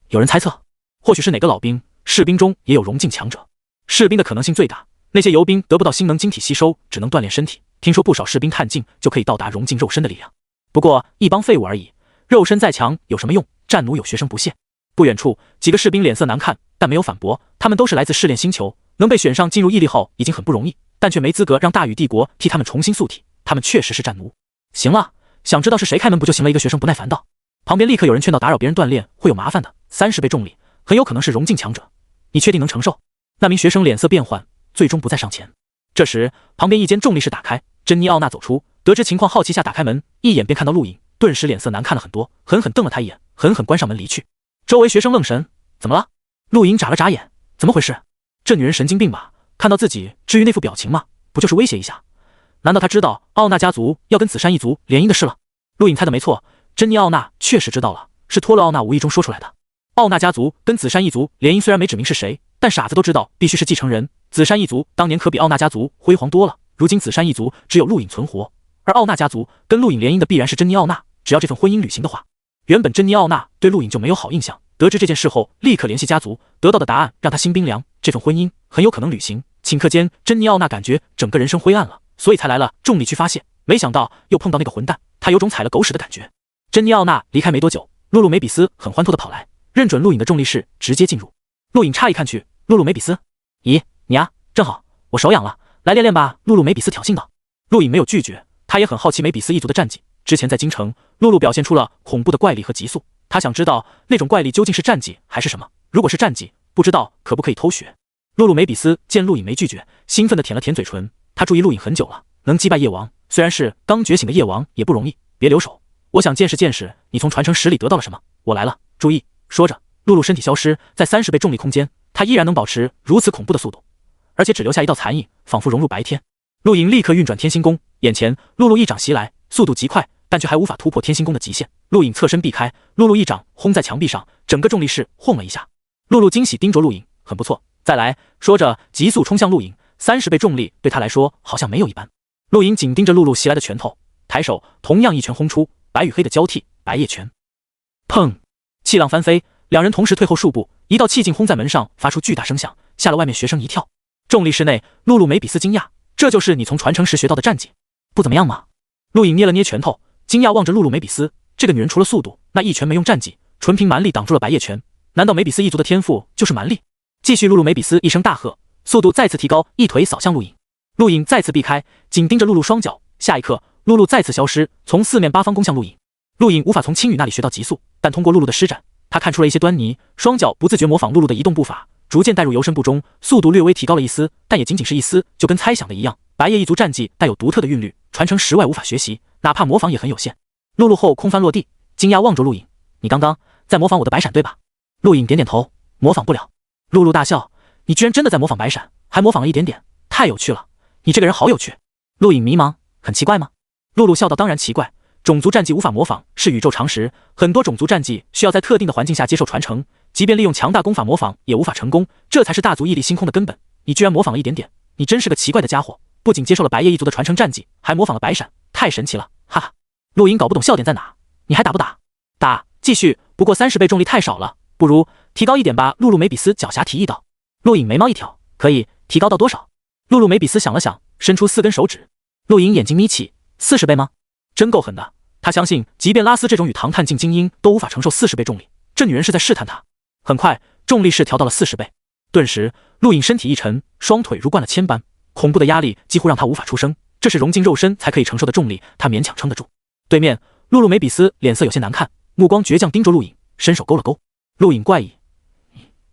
有人猜测，或许是哪个老兵。士兵中也有融境强者，士兵的可能性最大。那些游兵得不到心能晶体吸收，只能锻炼身体。听说不少士兵探镜就可以到达融境肉身的力量，不过一帮废物而已，肉身再强有什么用？战奴有学生不屑。不远处，几个士兵脸色难看，但没有反驳。他们都是来自试炼星球，能被选上进入毅力号已经很不容易，但却没资格让大禹帝国替他们重新塑体。他们确实是战奴。行了，想知道是谁开门不就行了？一个学生不耐烦道。旁边立刻有人劝导，打扰别人锻炼会有麻烦的，30倍重力很有可能是融境强者，你确定能承受？那名学生脸色变幻，最终不再上前。这时旁边一间重力室打开，珍妮奥娜走出，得知情况好奇下打开门，一眼便看到陆颖，顿时脸色难看了很多，狠狠瞪了他一眼，狠狠关上门离去。周围学生愣神，怎么了？陆颖眨了眨眼，怎么回事？这女人神经病吧？看到自己至于那副表情吗？不就是威胁一下？难道他知道奥纳家族要跟紫杉一族联姻的事了？陆颖猜的没错，珍妮奥娜确实知道了，是托勒奥娜无意中说出来的。奥纳家族跟紫杉一族联姻虽然没指明是谁，但傻子都知道必须是继承人。紫杉一族当年可比奥纳家族辉煌多了，如今紫杉一族只有陆颖存活，而奥纳家族跟陆颖联姻的必然是珍妮奥娜。只要这份婚姻履行的话，原本珍妮奥娜对陆颖就没有好印象，得知这件事后立刻联系家族，得到的答案让他心冰凉，这份婚姻很有可能履行。顷刻间珍妮奥娜感觉整个人生灰暗了，所以才来了重力区发泄，没想到又碰到那个混蛋，他有种踩了狗屎的感觉。珍妮奥娜离开没多久，露露梅比斯很欢脱的跑来，认准陆颖的重力室，直接进入。陆颖诧异看去，露露梅比斯，咦，你啊，正好我手痒了，来练练吧。露露梅比斯挑衅道。陆颖没有拒绝，他也很好奇梅比斯一族的战绩。之前在京城，露露表现出了恐怖的怪力和急速，他想知道那种怪力究竟是战绩还是什么。如果是战绩，不知道可不可以偷学。露露梅比斯见陆颖没拒绝，兴奋地舔了舔嘴唇。他注意陆颖很久了，能击败夜王，虽然是刚觉醒的夜王也不容易。别留手，我想见识见识你从传承10里得到了什么。我来了，注意。说着，露露身体消失在30倍重力空间，她依然能保持如此恐怖的速度，而且只留下一道残影，仿佛融入白天。陆颖立刻运转天星功，眼前露露一掌袭来，速度极快，但却还无法突破天星功的极限。陆颖侧身避开，露露一掌轰在墙壁上，整个重力室晃了一下。露露惊喜盯着陆颖，很不错，再来。说着急速冲向陆颖，30倍重力对他来说好像没有一般。陆颖紧盯着露露袭来的拳头，抬手同样一拳轰出，白与黑的交替，白夜拳。砰！气浪翻飞，两人同时退后数步，一道气劲轰在门上，发出巨大声响，吓了外面学生一跳。重力室内，露露梅比斯惊讶，这就是你从传承时学到的战绩？不怎么样吗？陆颖捏了捏拳头，惊讶望着露露梅比斯，这个女人除了速度，那一拳没用战绩，纯凭蛮力挡住了白夜拳。难道梅比斯一族的天赋就是蛮力？继续！露露梅比斯一声大喝，速度再次提高，一腿扫向陆颖。陆颖再次避开，紧盯着露露双脚。下一刻，露露再次消失，从四面八方攻向陆颖。陆颖无法从青羽那里学到极速，但通过露露的施展，他看出了一些端倪，双脚不自觉模仿露露的移动步伐，逐渐带入游身步中，速度略微提高了一丝，但也仅仅是一丝，就跟猜想的一样。白夜一族战绩带有独特的韵律，传承10外无法学习，哪怕模仿也很有限。露露后空翻落地，惊讶望着陆颖：“你刚刚在模仿我的白闪对吧？”陆颖点点头：“模仿不了。”露露大笑：“你居然真的在模仿白闪，还模仿了一点点，太有趣了！你这个人好有趣。”陆颖迷茫：“很奇怪吗？”露露笑道：“当然奇怪。种族战绩无法模仿是宇宙常识，很多种族战绩需要在特定的环境下接受传承，即便利用强大功法模仿也无法成功，这才是大族屹立星空的根本。你居然模仿了一点点，你真是个奇怪的家伙！不仅接受了白夜一族的传承战绩，还模仿了白闪，太神奇了！哈哈。”陆颖搞不懂笑点在哪，你还打不打？打，继续。不过30倍重力太少了，不如提高一点吧。露露梅比斯狡黠提议道。陆颖眉毛一挑，可以提高到多少？露露梅比斯想了想，伸出4根手指。陆颖眼睛眯起，40倍吗？真够狠的。他相信即便拉斯这种与唐探境精英都无法承受40倍重力，这女人是在试探他。很快重力室调到了40倍，顿时陆颖身体一沉，双腿如灌了铅般，恐怖的压力几乎让他无法出声，这是融进肉身才可以承受的重力，他勉强撑得住。对面露露梅比斯脸色有些难看，目光倔强盯着陆颖，伸手勾了勾。陆颖怪异：“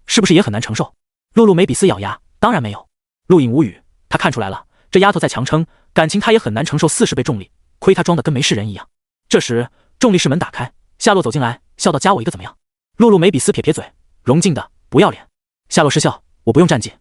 是不是也很难承受？”露露梅比斯咬牙：“当然没有。”陆颖无语，他看出来了，这丫头在强撑，感情她也很难承受40倍重力，亏他装得跟没事人一样。这时重力室门打开，夏洛走进来，笑道：“加我一个怎么样？”露露眉笔丝撇撇嘴，荣静的不要脸。夏洛失笑：“我不用战绩，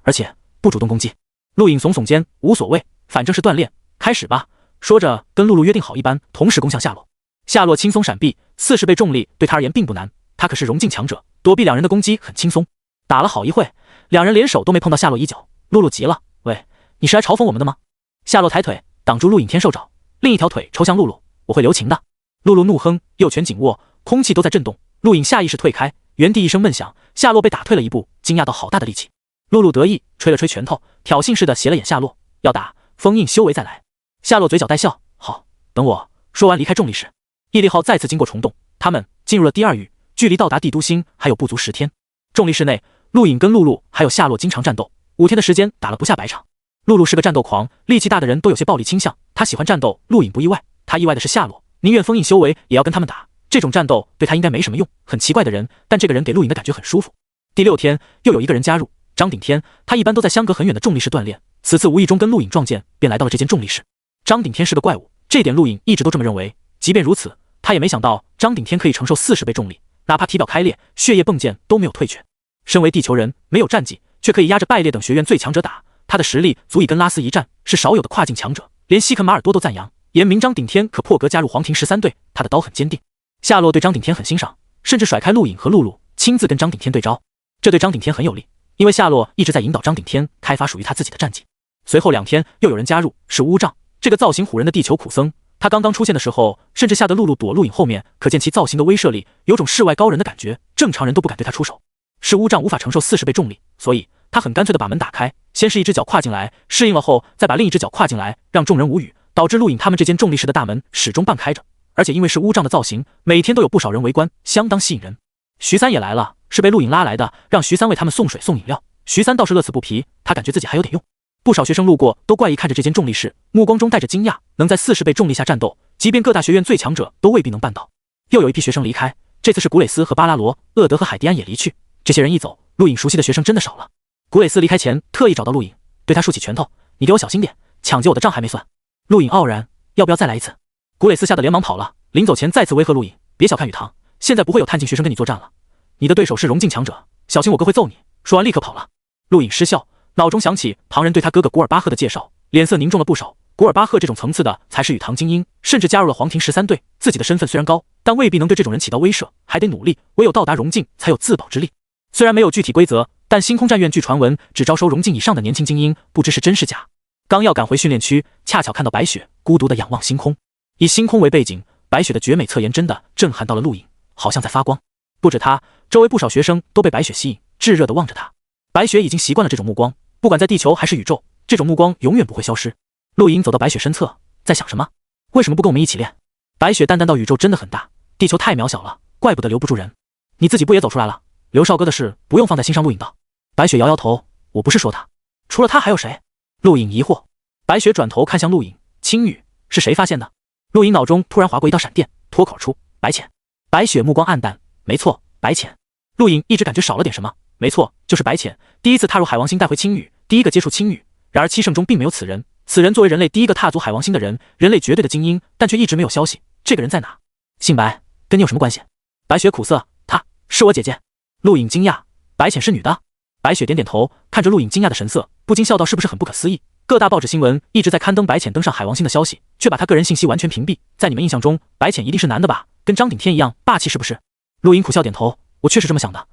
而且不主动攻击。”陆颖耸耸肩：“无所谓，反正是锻炼，开始吧。”说着跟露露约定好一般，同时攻向夏洛。夏洛轻松闪避，40倍重力对他而言并不难，他可是荣境强者，躲避两人的攻击很轻松。打了好一会，两人连手都没碰到夏洛衣角。露露急了：“喂，你是来嘲讽我们的吗？”夏洛抬腿挡住陆颖天兽爪，另一条腿抽向露露：“我会留情的。”露露怒哼，右拳紧握，空气都在震动。陆颖下意识退开，原地一声闷响，夏洛被打退了一步，惊讶到好大的力气。露露得意，吹了吹拳头，挑衅似的斜了眼夏洛：“要打，封印修为再来。”夏洛嘴角带笑：“好，等我。”说完离开重力室。毅力号再次经过虫洞，他们进入了第2域，距离到达帝都星还有不足10天。重力室内，陆颖跟露露还有夏洛经常战斗，5天的时间打了不下100场。露露是个战斗狂，力气大的人都有些暴力倾向，他喜欢战斗，陆颖不意外。他意外的是夏洛，宁愿封印修为也要跟他们打，这种战斗对他应该没什么用，很奇怪的人，但这个人给陆颖的感觉很舒服。第6天，又有一个人加入，张顶天，他一般都在相隔很远的重力室锻炼，此次无意中跟陆颖撞见，便来到了这间重力室。张顶天是个怪物，这点陆颖一直都这么认为，即便如此，他也没想到张顶天可以承受40倍重力，哪怕体表开裂、血液迸溅都没有退却。身为地球人，没有战绩，却可以压着败劣等学院最强者打，他的实力足以跟拉斯一战，是少有的跨境强者，连西肯马尔多都赞扬，言明张顶天可破格加入黄庭13队，他的刀很坚定。夏洛对张顶天很欣赏，甚至甩开陆颖和露露，亲自跟张顶天对招，这对张顶天很有利，因为夏洛一直在引导张顶天开发属于他自己的战绩。随后2天又有人加入，是乌障，这个造型唬人的地球苦僧，他刚刚出现的时候，甚至吓得露露躲陆颖后面，可见其造型的威慑力，有种世外高人的感觉，正常人都不敢对他出手。是乌障无法承受40倍重力，所以他很干脆的把门打开，先是一只脚跨进来，适应了后再把另一只脚跨进来，让众人无语，导致陆颖他们这间重力室的大门始终半开着，而且因为是乌障的造型，每天都有不少人围观，相当吸引人。徐三也来了，是被陆颖拉来的，让徐三为他们送水送饮料。徐三倒是乐此不疲，他感觉自己还有点用。不少学生路过都怪异看着这间重力室，目光中带着惊讶，能在40倍重力下战斗，即便各大学院最强者都未必能办到。又有一批学生离开，这次是古蕾斯和巴拉罗、厄德和海迪安也离去。这些人一走，陆颖熟悉的学生真的少了。古蕾斯离开前特意找到陆颖，对他竖起拳头：“你给我小心点，抢劫我的账还没算。”陆颖傲然：“要不要再来一次？”古蕾斯吓得连忙跑了，临走前再次威吓陆颖：“别小看雨堂，现在不会有探镜学生跟你作战了，你的对手是荣境强者，小心我哥会揍你。”说完立刻跑了。陆颖失笑，脑中想起旁人对他哥哥古尔巴赫的介绍，脸色凝重了不少。古尔巴赫这种层次的才是雨堂精英，甚至加入了黄庭13队，自己的身份虽然高，但未必能对这种人起到威慑，还得努力，唯有到达荣境才有自保之力。虽然没有具体规则，但星空战院据传闻只招收荣境以上的年轻精英，不知是真是假。刚要赶回训练区，恰巧看到白雪孤独地仰望星空，以星空为背景，白雪的绝美侧颜真的震撼到了陆颖，好像在发光。不止他，周围不少学生都被白雪吸引，炙热地望着他。白雪已经习惯了这种目光，不管在地球还是宇宙，这种目光永远不会消失。陆颖走到白雪身侧，在想什么？为什么不跟我们一起练？白雪淡淡道：“宇宙真的很大，地球太渺小了，怪不得留不住人。你自己不也走出来了？刘少哥的事不用放在心上。”陆颖道。白雪摇摇头：“我不是说他，除了他还有谁？”陆颖疑惑。白雪转头看向陆颖：“青羽是谁发现的？”陆颖脑中突然划过一道闪电，脱口而出：“白浅。”白雪目光暗淡：“没错，白浅。”陆颖一直感觉少了点什么，没错，就是白浅，第一次踏入海王星带回青羽，第一个接触青羽。然而7圣中并没有此人，此人作为人类第一个踏足海王星的人，人类绝对的精英，但却一直没有消息，这个人在哪？姓白，跟你有什么关系？白雪苦涩：“她是我姐姐。”陆颖惊讶：“白浅是女的？”白雪点点头，看着陆颖惊讶的神色，不禁笑道：“是不是很不可思议？各大报纸新闻一直在刊登白浅登上海王星的消息，却把他个人信息完全屏蔽。在你们印象中，白浅一定是男的吧？跟张顶天一样霸气是不是？”陆颖苦笑点头：“我确实这么想的。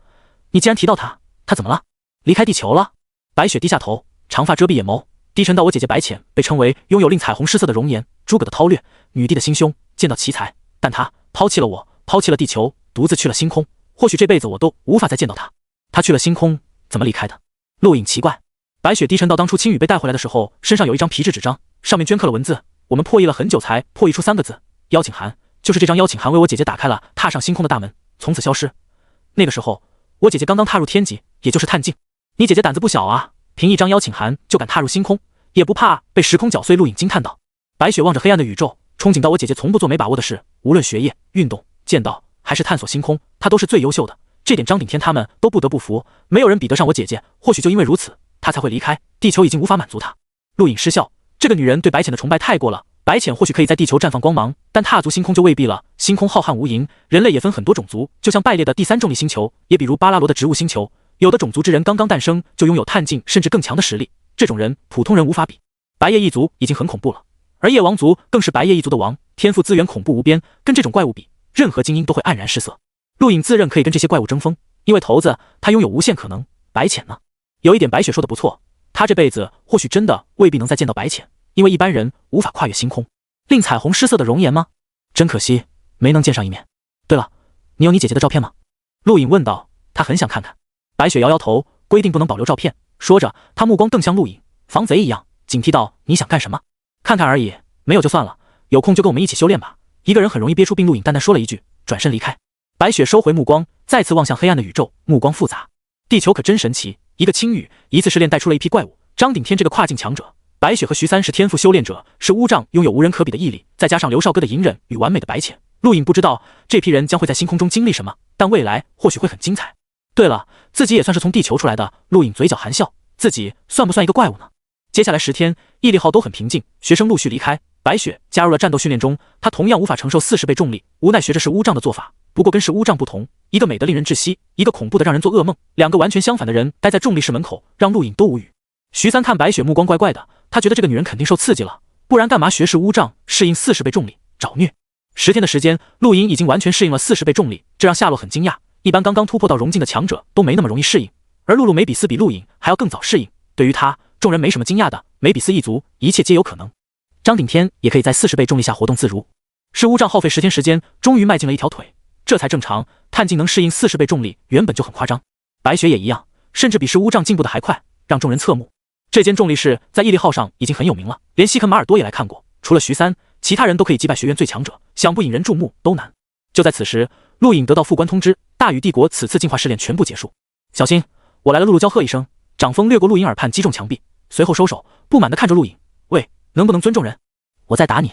你既然提到他，他怎么了？离开地球了？”白雪低下头，长发遮蔽眼眸，低沉道：“我姐姐白浅被称为拥有令彩虹失色的容颜，诸葛的韬略，女帝的心胸，剑道奇才，但她抛弃了我，抛弃了地球，独自去了星空。或许这辈子我都无法再见到她。她去了星空，怎么离开的？”陆颖奇怪。白雪低沉道：“当初青羽被带回来的时候，身上有一张皮质纸张，上面镌刻了文字，我们破译了很久才破译出3个字：邀请函。就是这张邀请函为我姐姐打开了踏上星空的大门，从此消失。那个时候，我姐姐刚刚踏入天级，也就是探境。你姐姐胆子不小啊，凭一张邀请函就敢踏入星空，也不怕被时空搅碎。”陆颖惊叹道。白雪望着黑暗的宇宙，憧憬到：“我姐姐从不做没把握的事，无论学业、运动、剑道还是探索星空，她都是最优秀的。这点张顶天他们都不得不服，没有人比得上我姐姐。或许就因为如此，她才会离开，地球已经无法满足她。”陆颖失笑：“这个女人对白浅的崇拜太过了，白浅或许可以在地球绽放光芒，但踏足星空就未必了。星空浩瀚无垠，人类也分很多种族，就像败裂的第三重力星球，也比如巴拉罗的植物星球，有的种族之人刚刚诞生就拥有探境甚至更强的实力，这种人普通人无法比。白夜一族已经很恐怖了，而夜王族更是白夜一族的王，天赋资源恐怖无边，跟这种怪物比，任何精英都会黯然失色。陆隐自认可以跟这些怪物争锋，因为头子他拥有无限可能。白浅呢？有一点白雪说的不错，他这辈子或许真的未必能再见到白浅，因为一般人无法跨越星空，令彩虹失色的容颜吗？真可惜，没能见上一面。对了，你有你姐姐的照片吗？陆隐问道，他很想看看。白雪摇摇头，规定不能保留照片。说着，他目光瞪向陆隐，防贼一样警惕道：“你想干什么？看看而已，没有就算了，有空就跟我们一起修炼吧。”一个人很容易憋出病。陆隐淡淡说了一句，转身离开。白雪收回目光，再次望向黑暗的宇宙，目光复杂。地球可真神奇，一个轻语，一次试炼带出了一批怪物。张顶天这个跨境强者，白雪和徐三是天赋修炼者，是巫障拥有无人可比的毅力，再加上刘少哥的隐忍与完美的白浅，陆隐不知道这批人将会在星空中经历什么，但未来或许会很精彩。对了，自己也算是从地球出来的。陆隐嘴角含笑，自己算不算一个怪物呢？接下来10天，毅力号都很平静，学生陆续离开。白雪加入了战斗训练中，她同样无法承受40倍重力，无奈学着是巫障的做法。不过跟是巫障不同，一个美得令人窒息，一个恐怖的让人做噩梦，两个完全相反的人待在重力室门口，让陆隐都无语。徐三看白雪目光怪怪的，他觉得这个女人肯定受刺激了，不然干嘛学识巫障适应40倍重力找虐？10天的时间，陆隐已经完全适应了40倍重力，这让夏洛很惊讶。一般刚刚突破到融境的强者都没那么容易适应，而露露梅比斯比陆隐还要更早适应。对于他，众人没什么惊讶的，梅比斯一族一切皆有可能。张顶天也可以在40倍重力下活动自如，是巫障耗费10天时间，终于迈进了一条腿，这才正常。探境能适应40倍重力原本就很夸张，白雪也一样，甚至比是巫障进步的还快，让众人侧目。这间重力室在毅力号上已经很有名了，连西肯马尔多也来看过，除了徐三，其他人都可以击败学院最强者，想不引人注目都难。就在此时，陆隐得到副官通知，大禹帝国此次进化试炼全部结束。小心，我来了！露露娇喝一声，掌风掠过陆隐耳畔，击中墙壁，随后收手，不满地看着陆隐，喂，能不能尊重人？我再打你！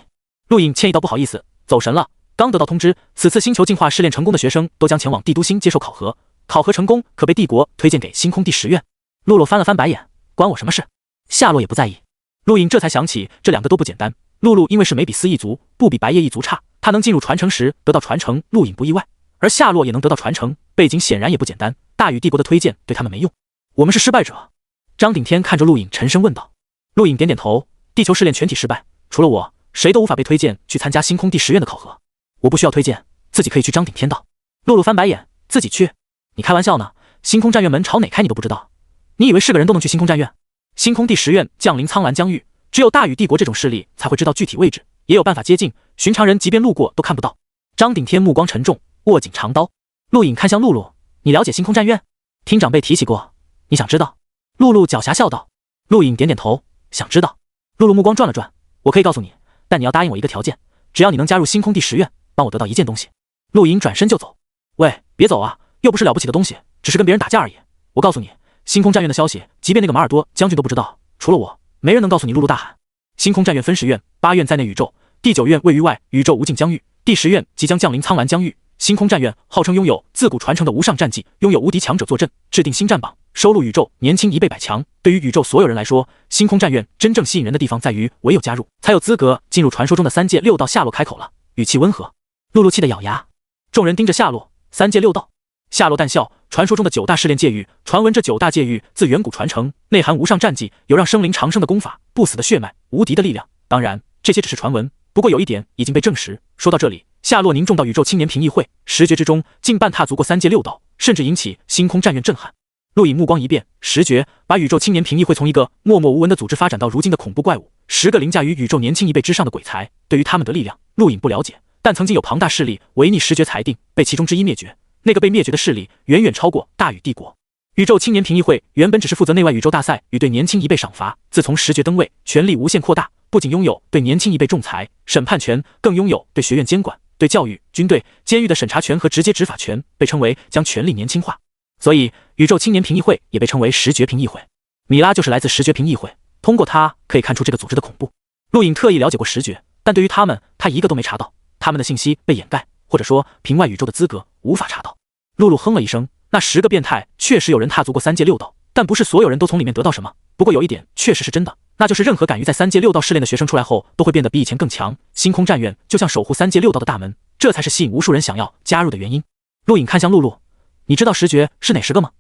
陆隐歉意道不好意思，走神了。刚得到通知，此次星球进化试炼成功的学生都将前往帝都星接受考核，考核成功可被帝国推荐给星空第10院。露露翻了翻白眼，关我什么事？夏洛也不在意。陆隐这才想起这两个都不简单，露露因为是梅比斯一族，不比白夜一族差，她能进入传承时得到传承，陆隐不意外。而夏洛也能得到传承，背景显然也不简单。大禹帝国的推荐对他们没用，我们是失败者。张顶天看着陆隐沉声问道。陆隐点点头，地球试炼全体失败，除了我，谁都无法被推荐去参加星空第10院的考核。我不需要推荐，自己可以去。张顶天道。露露翻白眼，自己去？你开玩笑呢？星空战院门朝哪开你都不知道？你以为是个人都能去星空战院？星空第10院降临苍蓝疆域，只有大禹帝国这种势力才会知道具体位置，也有办法接近，寻常人即便路过都看不到。张顶天目光沉重，握紧长刀。陆隐看向露露，你了解星空战院？听长辈提起过，你想知道？露露狡黠笑道。陆隐点点头，想知道。露露目光转了转，我可以告诉你，但你要答应我一个条件，只要你能加入星空第10院，帮我得到一件东西。陆隐转身就走。喂，别走啊，又不是了不起的东西，只是跟别人打架而已。我告诉你，星空战院的消息，即便那个马尔多将军都不知道，除了我，没人能告诉你。露露大喊。星空战院分10院，8院在内宇宙，第9院位于外宇宙无尽疆域，第10院即将降临苍蓝疆域。星空战院号称拥有自古传承的无上战绩，拥有无敌强者坐镇，制定星战榜，收录宇宙年轻1倍100强。对于宇宙所有人来说，星空战院真正吸引人的地方在于，唯有加入，才有资格进入传说中的3界6道。夏洛开口了，语气温和。露露气得咬牙。众人盯着夏洛，3界6道。夏洛淡笑，传说中的9大试炼界域，传闻这9大界域自远古传承，内含无上战绩，有让生灵长生的功法，不死的血脉，无敌的力量。当然，这些只是传闻，不过有一点已经被证实。说到这里，夏洛凝重到宇宙青年评议会10绝之中，竟半踏足过3界6道，甚至引起星空战院震撼。陆隐目光一变，10绝把宇宙青年评议会从一个默默无闻的组织发展到如今的恐怖怪物，10个凌驾于宇宙年轻1倍之上的鬼才。对于他们的力量，陆隐不了解，但曾经有庞大势力违逆10绝裁定，被其中之一灭绝。那个被灭绝的势力远远超过大禹帝国。宇宙青年评议会原本只是负责内外宇宙大赛与对年轻1倍赏罚，自从10绝登位，权力无限扩大，不仅拥有对年轻1倍仲裁、审判权，更拥有对学院监管、对教育、军队、监狱的审查权和直接执法权，被称为将权力年轻化。所以，宇宙青年评议会也被称为10绝评议会。米拉就是来自10绝评议会，通过他可以看出这个组织的恐怖。陆隐特意了解过10绝，但对于他们，他一个都没查到，他们的信息被掩盖，或者说凭外宇宙的资格无法查到。露露哼了一声，那10个变态确实有人踏足过3界6道，但不是所有人都从里面得到什么，不过有一点确实是真的，那就是任何敢于在三阶六道试炼的学生出来后，都会变得比以前更强。星空战院就像守护三阶六道的大门，这才是吸引无数人想要加入的原因。陆颖看向露露，你知道10诀是哪10个吗？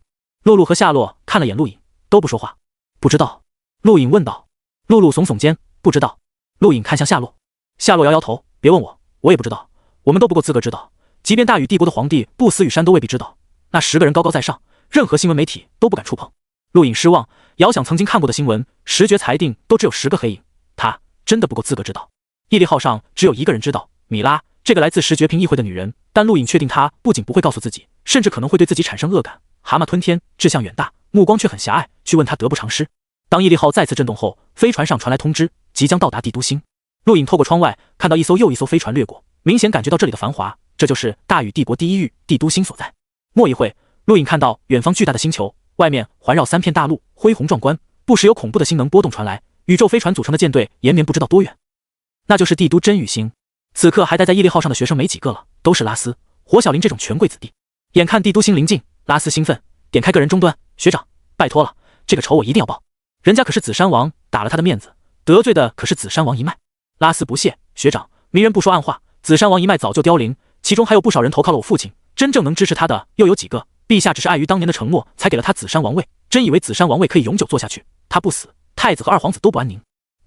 露露和夏洛看了眼陆颖，都不说话。不知道。陆颖问道。露露耸耸肩，不知道。陆颖看向夏洛，夏洛摇摇头，别问我，我也不知道，我们都不够资格知道。即便大禹帝国的皇帝不死羽山都未必知道，那10个人高高在上，任何新闻媒体都不敢触碰。陆颖失望，遥想曾经看过的新闻，10诀裁定都只有10个黑影，他真的不够资格知道。毅力号上只有一个人知道，米拉，这个来自10诀评议会的女人，但陆颖确定她不仅不会告诉自己，甚至可能会对自己产生恶感。蛤蟆吞天，志向远大，目光却很狭隘，去问他得不偿失。当毅力号再次震动后，飞船上传来通知，即将到达帝都星。陆颖透过窗外看到一艘又一艘飞船掠过，明显感觉到这里的繁华，这就是大禹帝国第一域帝都星所在。莫一会，陆颖看到远方巨大的星球，外面环绕3片大陆，恢宏壮观，不时有恐怖的星能波动传来，宇宙飞船组成的舰队延绵不知道多远。那就是帝都真宇星。此刻还待在毅力号上的学生没几个了，都是拉斯、火小林这种权贵子弟。眼看帝都星临近，拉斯兴奋，点开个人终端，学长，拜托了，这个仇我一定要报。人家可是紫山王，打了他的面子，得罪的可是紫山王一脉。拉斯不屑，学长，明人不说暗话，紫山王一脉早就凋零，其中还有不少人投靠了我父亲，真正能支持他的又有几个？陛下只是碍于当年的承诺，才给了他紫山王位，真以为紫山王位可以永久坐下去？他不死，太子和二皇子都不安宁。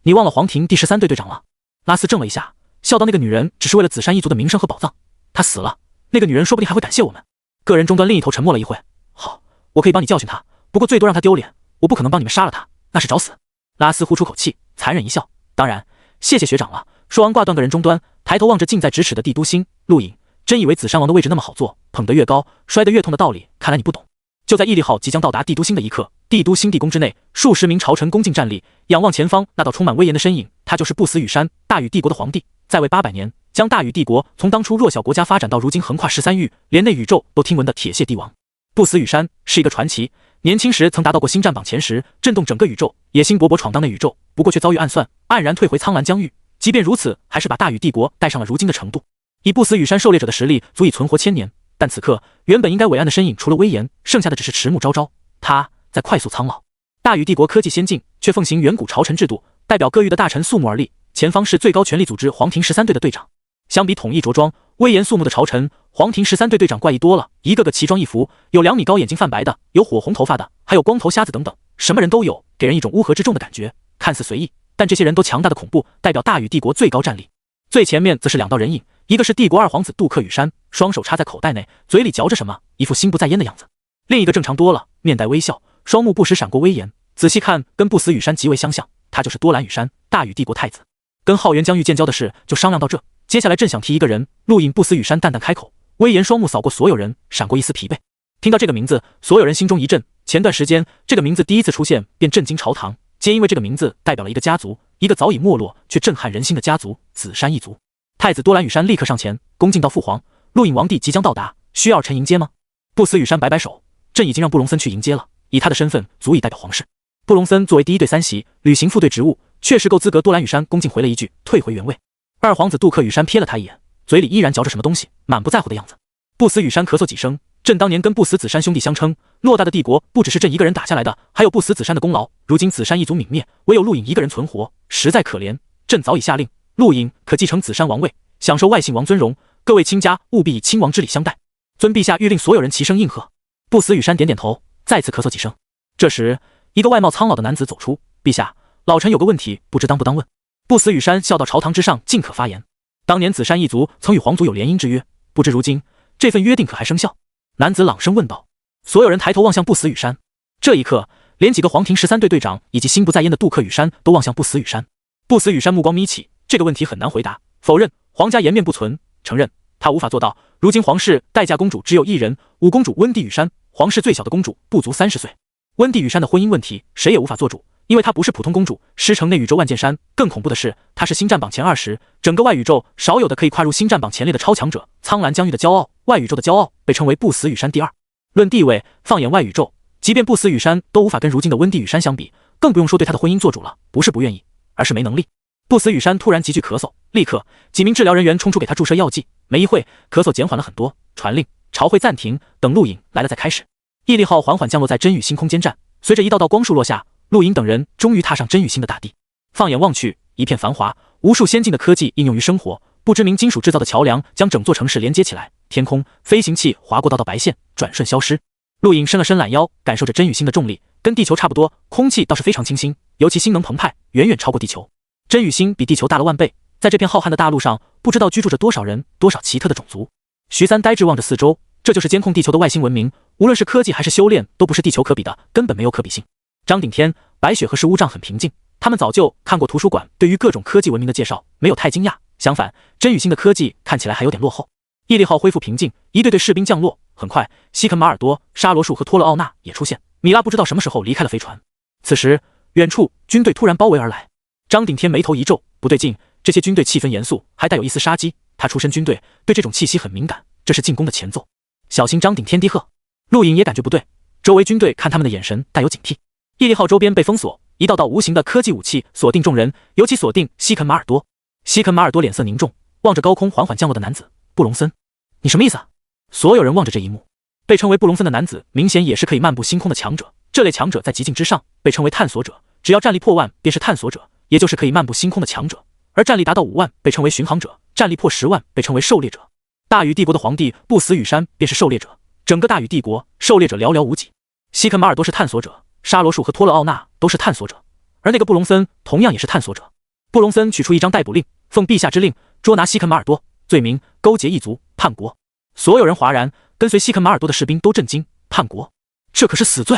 你忘了皇庭第13队队长了？拉斯怔了一下，笑道：那个女人只是为了紫山一族的名声和宝藏，她死了，那个女人说不定还会感谢我们。个人终端另一头沉默了一会，好，我可以帮你教训她，不过最多让她丢脸，我不可能帮你们杀了她，那是找死。拉斯呼出口气，残忍一笑，当然，谢谢学长了。说完挂断个人终端，抬头望着近在咫尺的帝都星。陆颖，真以为紫山王的位置那么好坐，捧得越高，摔得越痛的道理，看来你不懂。就在毅力号即将到达帝都星的一刻，帝都星地宫之内，数十名朝臣恭敬站立，仰望前方那道充满威严的身影，他就是不死羽山，大禹帝国的皇帝，在位800年，将大禹帝国从当初弱小国家发展到如今横跨13域，连内宇宙都听闻的铁血帝王。不死羽山是一个传奇，年轻时曾达到过星战榜前10，震动整个宇宙，野心勃勃闯荡内宇宙，不过却遭遇暗算，黯然退回苍蓝疆域。即便如此，还是把大禹帝国带上了如今的程度。以不死羽山狩猎者的实力，足以存活1000年。但此刻，原本应该伟岸的身影，除了威严，剩下的只是迟暮昭昭。他在快速苍老。大禹帝国科技先进，却奉行远古朝臣制度，代表各域的大臣肃穆而立。前方是最高权力组织皇庭13队的队长。相比统一着装、威严肃穆的朝臣，皇庭13队队长怪异多了，一个个奇装异服，有2米高、眼睛泛白的，有火红头发的，还有光头瞎子等等，什么人都有，给人一种乌合之众的感觉。看似随意，但这些人都强大的恐怖，代表大禹帝国最高战力。最前面则是2道人影，一个是帝国二皇子杜克羽山，双手插在口袋内，嘴里嚼着什么，一副心不在焉的样子；另一个正常多了，面带微笑，双目不时闪过威严，仔细看跟不死羽山极为相像，他就是多兰羽山，大禹帝国太子。跟浩元疆域建交的事就商量到这，接下来正想提一个人，陆隐不死羽山淡淡开口，威严双目扫过所有人，闪过一丝疲惫。听到这个名字，所有人心中一震。前段时间这个名字第一次出现便震惊朝堂，皆因为这个名字代表了一个家族，一个早已没落却震撼人心的家族——紫山一族。太子多兰羽山立刻上前恭敬到父皇，陆隐王帝即将到达，需要臣迎接吗？不死羽山摆摆手，朕已经让布隆森去迎接了，以他的身份足以代表皇室。布隆森作为第1队3席，履行副队职务，确实够资格。多兰羽山恭敬回了一句，退回原位。二皇子杜克羽山瞥了他一眼，嘴里依然嚼着什么东西，满不在乎的样子。不死羽山咳嗽几声，朕当年跟不死紫山兄弟相称，偌大的帝国不只是朕一个人打下来的，还有不死紫山的功劳。如今紫山一族泯灭，唯有陆隐一个人存活，实在可怜。朕早已下令，陆隐可继承紫山王位，享受外姓王尊荣，各位亲家务必以亲王之礼相待。遵陛下谕令，所有人齐声应和。不死羽山点点头，再次咳嗽几声。这时，一个外貌苍老的男子走出，陛下，老臣有个问题，不知当不当问。不死羽山笑到朝堂之上尽可发言。当年紫山一族曾与皇族有联姻之约，不知如今这份约定可还生效？男子朗声问道。所有人抬头望向不死羽山，这一刻，连几个皇庭13队队长以及心不在焉的杜克羽山都望向不死羽山。不死羽山目光眯起，这个问题很难回答。否认，皇家颜面不存；承认，他无法做到。如今皇室待嫁公主只有1人，五公主温蒂羽山，皇室最小的公主不足30岁。温蒂羽山的婚姻问题，谁也无法做主。因为她不是普通公主，师承内宇宙万剑山。更恐怖的是，她是星战榜前20，整个外宇宙少有的可以跨入星战榜前列的超强者，苍蓝疆域的骄傲，外宇宙的骄傲，被称为不死羽山第2。论地位，放眼外宇宙，即便不死羽山都无法跟如今的温蒂羽山相比，更不用说对她的婚姻做主了。不是不愿意，而是没能力。不死羽山突然急剧咳嗽，立刻几名治疗人员冲出给他注射药剂，没一会，咳嗽减缓了很多。传令，朝会暂停，等陆隐来了再开始。毅力号缓缓降落在真宇星空间站，随着一道道光束落下，陆颖等人终于踏上真宇星的大地。放眼望去，一片繁华，无数先进的科技应用于生活，不知名金属制造的桥梁将整座城市连接起来。天空飞行器划过道道白线，转瞬消失。陆颖伸了伸懒腰，感受着真宇星的重力，跟地球差不多，空气倒是非常清新，尤其星能澎湃，远远超过地球。真宇星比地球大了万倍，在这片浩瀚的大陆上，不知道居住着多少人，多少奇特的种族。徐三呆滞望着四周，这就是监控地球的外星文明，无论是科技还是修炼，都不是地球可比的，根本没有可比性。张顶天、白雪和石无障很平静，他们早就看过图书馆对于各种科技文明的介绍，没有太惊讶。相反，真宇星的科技看起来还有点落后。毅力号恢复平静，一队队士兵降落。很快，西肯马尔多、沙罗树和托勒奥纳也出现。米拉不知道什么时候离开了飞船。此时，远处军队突然包围而来。张顶天眉头一皱，不对劲，这些军队气氛严肃，还带有一丝杀机。他出身军队，对这种气息很敏感，这是进攻的前奏。小心张顶天低喝。陆颖也感觉不对，周围军队看他们的眼神带有警惕。毅力号周边被封锁，一道道无形的科技武器锁定众人，尤其锁定西肯马尔多。西肯马尔多脸色凝重，望着高空缓缓降落的男子布隆森，你什么意思啊？所有人望着这一幕。被称为布隆森的男子，明显也是可以漫步星空的强者。这类强者在极境之上，被称为探索者。只要战力破万，便是探索者，也就是可以漫步星空的强者。而战力达到5万，被称为巡航者；战力破10万，被称为狩猎者。大禹帝国的皇帝不死羽山便是狩猎者，整个大禹帝国狩猎者寥寥无几。西肯马尔多是探索者，沙罗树和托勒奥纳都是探索者，而那个布隆森同样也是探索者。布隆森取出一张逮捕令，奉陛下之令捉拿西肯马尔多，罪名勾结异族叛国。所有人哗然，跟随西肯马尔多的士兵都震惊，叛国，这可是死罪。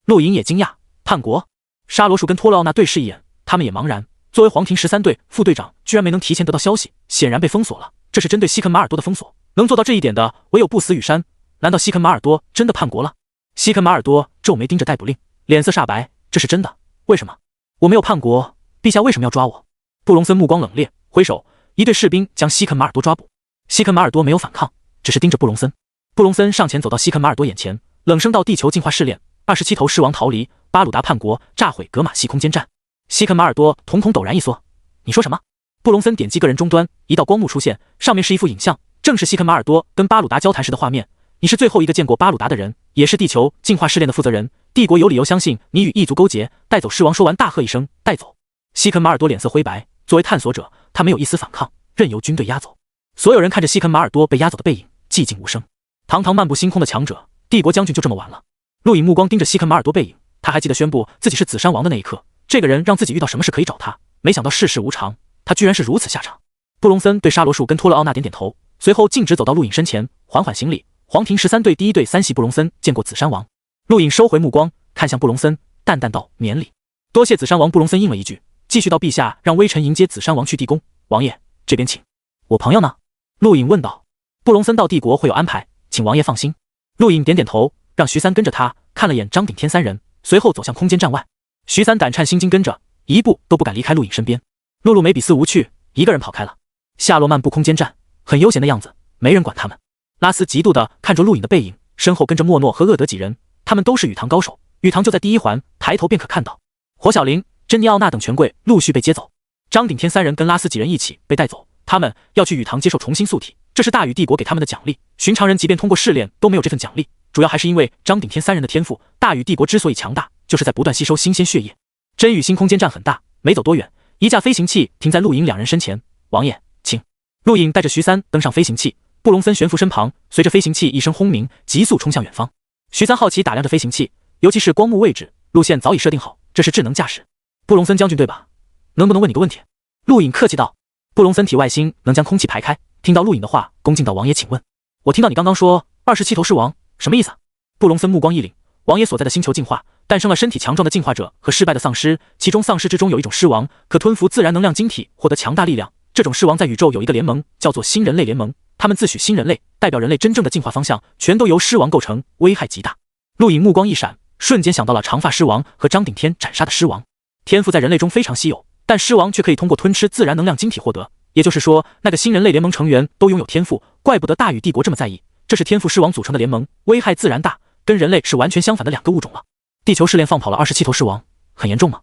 陆颖也惊讶，叛国。沙罗树跟托勒奥纳对视一眼，他们也茫然。作为黄庭13队副队长，居然没能提前得到消息，显然被封锁了。这是针对西肯马尔多的封锁，能做到这一点的唯有不死羽山。难道西肯马尔多真的叛国了？西肯马尔多皱眉盯着逮捕令，脸色煞白，这是真的？为什么？我没有叛国，陛下为什么要抓我？布隆森目光冷冽，挥手，一队士兵将西肯马尔多抓捕。西肯马尔多没有反抗，只是盯着布隆森。布隆森上前走到西肯马尔多眼前，冷声道：地球进化试炼，27头狮王逃离，巴鲁达叛国，炸毁格玛西空间站。西肯马尔多瞳孔陡然一缩，你说什么？布隆森点击个人终端，一道光幕出现，上面是一幅影像，正是西肯马尔多跟巴鲁达交谈时的画面。你是最后一个见过巴鲁达的人，也是地球进化试炼的负责人，帝国有理由相信你与异族勾结，带走狮王。说完大喝一声，带走。西肯马尔多脸色灰白，作为探索者，他没有一丝反抗，任由军队押走。所有人看着西肯马尔多被押走的背影，寂静无声。堂堂漫步星空的强者，帝国将军就这么完了。陆颖目光盯着西肯马尔多背影，他还记得宣布自己是紫山王的那一刻，这个人让自己遇到什么事可以找他，没想到世事无常，他居然是如此下场。布隆森对沙罗树跟托勒奥纳点点头，随后径直走到陆颖身前，缓缓行礼。黄庭13队第1队3系布隆森见过紫山王。陆颖收回目光，看向布隆森，淡淡道：免礼。多谢紫山王。布隆森应了一句，继续道：陛下让微臣迎接紫山王去地宫。王爷这边请。我朋友呢？陆颖问道。布隆森到帝国会有安排，请王爷放心。陆颖点点头，让徐三跟着他，看了眼张顶天3人，随后走向空间站外。徐三胆颤心惊跟着，一步都不敢离开陆颖身边。陆路梅比斯无趣，一个人跑开了。夏洛漫步空间站，很悠闲的样子，没人管他们。拉斯嫉妒地看着陆颖的背影，身后跟着莫诺和厄德几人，他们都是羽堂高手，羽堂就在第1环，抬头便可看到。火小玲、珍妮奥娜等权贵陆续被接走，张顶天3人跟拉斯几人一起被带走，他们要去羽堂接受重新塑体，这是大禹帝国给他们的奖励。寻常人即便通过试炼都没有这份奖励，主要还是因为张顶天3人的天赋。大禹帝国之所以强大，就是在不断吸收新鲜血液。真宇星空间站很大，没走多远，一架飞行器停在陆颖2人身前。王爷，请。陆颖带着徐三登上飞行器，布隆森悬浮身旁，随着飞行器一声轰鸣，急速冲向远方。徐三好奇打量着飞行器，尤其是光幕位置，路线早已设定好，这是智能驾驶。布隆森将军对吧？能不能问你个问题？陆颖客气道。布隆森体外星能将空气排开，听到陆颖的话，恭敬道：王爷请问。我听到你刚刚说27头狮王，什么意思啊？布隆森目光一凛，王爷所在的星球进化，诞生了身体强壮的进化者和失败的丧尸，其中丧尸之中有一种狮王，可吞服自然能量晶体，获得强大力量。这种狮王在宇宙有一个联盟，叫做新人类联盟，他们自诩新人类，代表人类真正的进化方向，全都由狮王构成，危害极大。陆颖目光一闪，瞬间想到了长发狮王和张顶天斩杀的狮王。天赋在人类中非常稀有，但狮王却可以通过吞吃自然能量晶体获得，也就是说那个新人类联盟成员都拥有天赋，怪不得大禹帝国这么在意。这是天赋狮王组成的联盟，危害自然大，跟人类是完全相反的2个物种了。地球试炼放跑了27头狮王，很严重吗？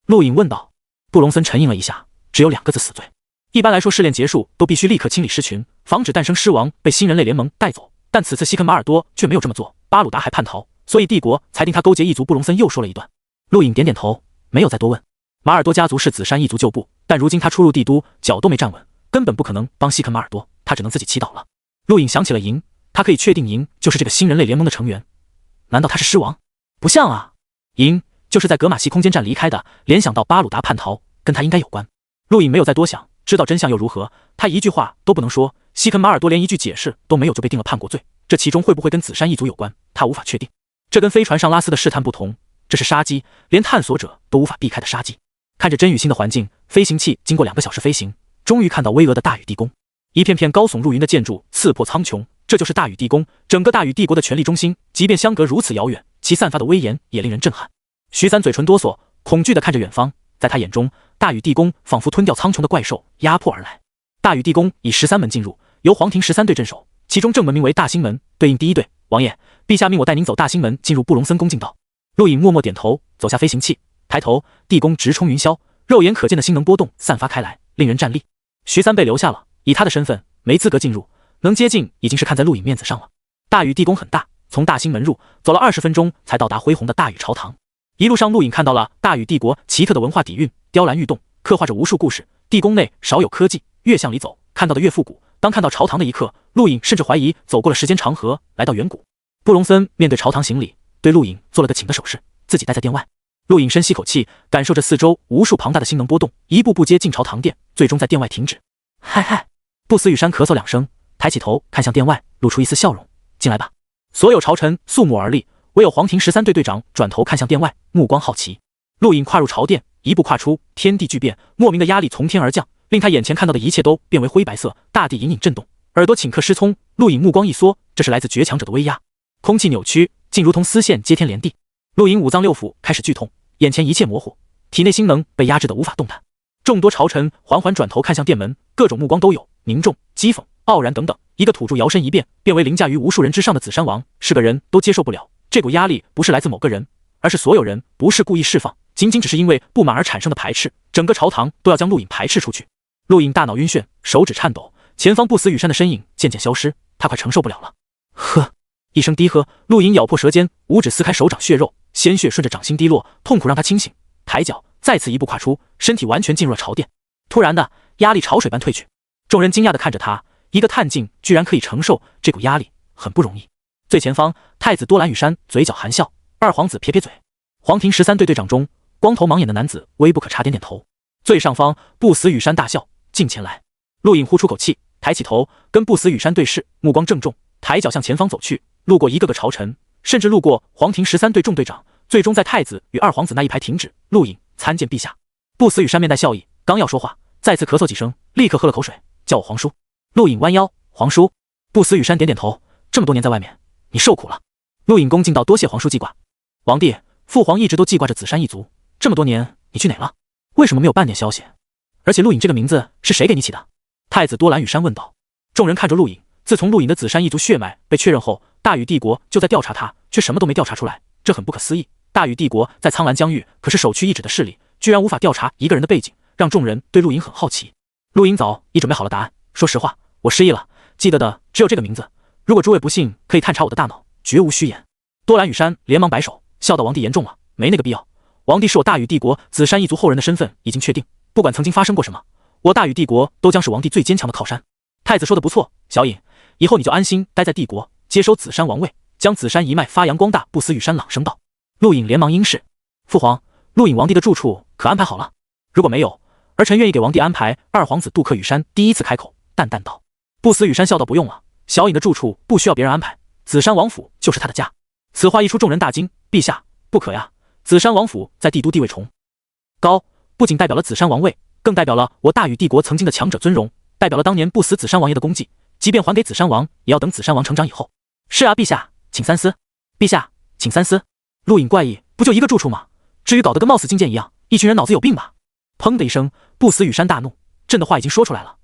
陆颖问道。布隆森沉吟了一下，只有2个字：死罪。一般来说，试炼结束都必须立刻清理狮群，防止诞生狮王被新人类联盟带走。但此次西肯马尔多却没有这么做，巴鲁达还叛逃，所以帝国才定他勾结异族。布隆森又说了一段。陆颖点点头，没有再多问。马尔多家族是紫杉一族旧部，但如今他初入帝都，脚都没站稳，根本不可能帮西肯马尔多，他只能自己祈祷了。陆颖想起了银，他可以确定银就是这个新人类联盟的成员。难道他是狮王？不像啊，银就是在格玛西空间站离开的，联想到巴鲁达叛逃，跟他应该有关。陆颖没有再多想，知道真相又如何？他一句话都不能说。西肯马尔多连一句解释都没有就被定了叛国罪，这其中会不会跟紫杉一族有关？他无法确定。这跟飞船上拉斯的试探不同，这是杀机，连探索者都无法避开的杀机。看着真雨星的环境，飞行器经过2个小时飞行，终于看到巍峨的大禹地宫。一片片高耸入云的建筑刺破苍穹，这就是大禹地宫，整个大禹帝国的权力中心。即便相隔如此遥远，其散发的威严也令人震撼。徐三嘴唇哆嗦，恐惧地看着远方，在他眼中，大禹地宫仿佛吞掉苍穹的怪兽压迫而来。大禹地宫以13门进入，由黄庭13队镇守，其中正门名为大兴门，对应第1队。王爷，陛下命我带您走大兴门，进入布隆森宫进道。陆颖默默点头，走下飞行器，抬头，地宫直冲云霄，肉眼可见的星能波动散发开来，令人战栗。徐三被留下了，以他的身份没资格进入，能接近已经是看在陆颖面子上了。大禹地宫很大，从大兴门入，走了20分钟才到达恢宏的大禹朝堂。一路上，陆颖看到了大禹帝国奇特的文化底蕴，雕栏玉栋，刻画着无数故事。地宫内少有科技，越向里走，看到的越复古。当看到朝堂的一刻，陆颖甚至怀疑走过了时间长河，来到远古。布隆森面对朝堂行礼，对陆颖做了个请的手势，自己待在殿外。陆颖深吸口气，感受着四周无数庞大的星能波动，一步步接近朝堂殿，最终在殿外停止。嗨嗨，不死羽山咳嗽2声，抬起头看向殿外，露出一丝笑容。进来吧。所有朝臣肃穆而立，唯有黄庭13队队长转头看向殿外，目光好奇。陆颖跨入朝殿，一步跨出，天地巨变，莫名的压力从天而降，令他眼前看到的一切都变为灰白色，大地隐隐震动，耳朵顷刻失聪。陆颖目光一缩，这是来自绝强者的威压，空气扭曲，竟如同丝线接天连地。陆颖五脏六腑开始剧痛，眼前一切模糊，体内星能被压制得无法动弹。众多朝臣缓缓转头看向殿门，各种目光都有，凝重、讥讽、傲然等等。一个土著摇身一变，变为凌驾于无数人之上的紫杉王，是个人都接受不了。这股压力不是来自某个人，而是所有人，不是故意释放，仅仅只是因为不满而产生的排斥。整个朝堂都要将陆颖排斥出去。陆颖大脑晕眩，手指颤抖，前方不死羽山的身影渐渐消失，他快承受不了了。呵，一声低喝，陆颖咬破舌尖，五指撕开手掌血肉，鲜血顺着掌心滴落，痛苦让他清醒，抬脚再次一步跨出，身体完全进入了朝殿。突然的压力潮水般退去，众人惊讶地看着他，一个探镜居然可以承受这股压力，很不容易。最前方，太子多兰羽山嘴角含笑，二皇子撇撇嘴。黄庭13队队长中，光头盲眼的男子微不可察点点头。最上方，不死羽山大笑，近前来。陆颖呼出口气，抬起头，跟不死羽山对视，目光郑重，抬脚向前方走去，路过一个个朝臣，甚至路过黄庭13队众队长，最终在太子与二皇子那一排停止。陆颖参见陛下。不死羽山面带笑意，刚要说话，再次咳嗽几声，立刻喝了口水，叫我皇叔。陆颖弯腰，皇叔。不死羽山点点头，这么多年在外面，你受苦了。陆颖恭敬道，多谢皇叔记挂。王帝，父皇一直都记挂着紫杉一族，这么多年你去哪了？为什么没有半点消息？而且陆颖这个名字是谁给你起的？太子多兰羽山问道。众人看着陆颖，自从陆颖的紫杉一族血脉被确认后，大禹帝国就在调查他，却什么都没调查出来，这很不可思议。大禹帝国在苍兰疆域可是首屈一指的势力，居然无法调查一个人的背景，让众人对陆颖很好奇。陆颖早已准备好了答案，说实话，我失忆了，记得的只有这个名字。如果诸位不信，可以探查我的大脑，绝无虚言。多兰羽山连忙摆手，笑道：王帝言重了，没那个必要。王帝是我大禹帝国紫杉一族后人的身份已经确定，不管曾经发生过什么，我大禹帝国都将是王帝最坚强的靠山。太子说的不错，小颖，以后你就安心待在帝国，接收紫杉王位，将紫杉一脉发扬光大。不死羽山朗声道。陆颖连忙应是。父皇，陆颖王帝的住处可安排好了？如果没有，儿臣愿意给王帝安排。二皇子杜克羽山第一次开口，淡淡道。不死羽山笑道：不用了，小颖的住处不需要别人安排，紫杉王府就是他的家。此话一出，众人大惊，陛下，不可呀！紫杉王府在帝都地位崇高，不仅代表了紫杉王位，更代表了我大禹帝国曾经的强者尊荣，代表了当年不死紫杉王爷的功绩。即便还给紫杉王，也要等紫杉王成长以后。是啊，陛下，请三思。陛下，请三思。陆颖怪异，不就一个住处吗？至于搞得跟冒死进谏一样，一群人脑子有病吧？砰的一声，不死羽山大怒，朕的话已经说出来了，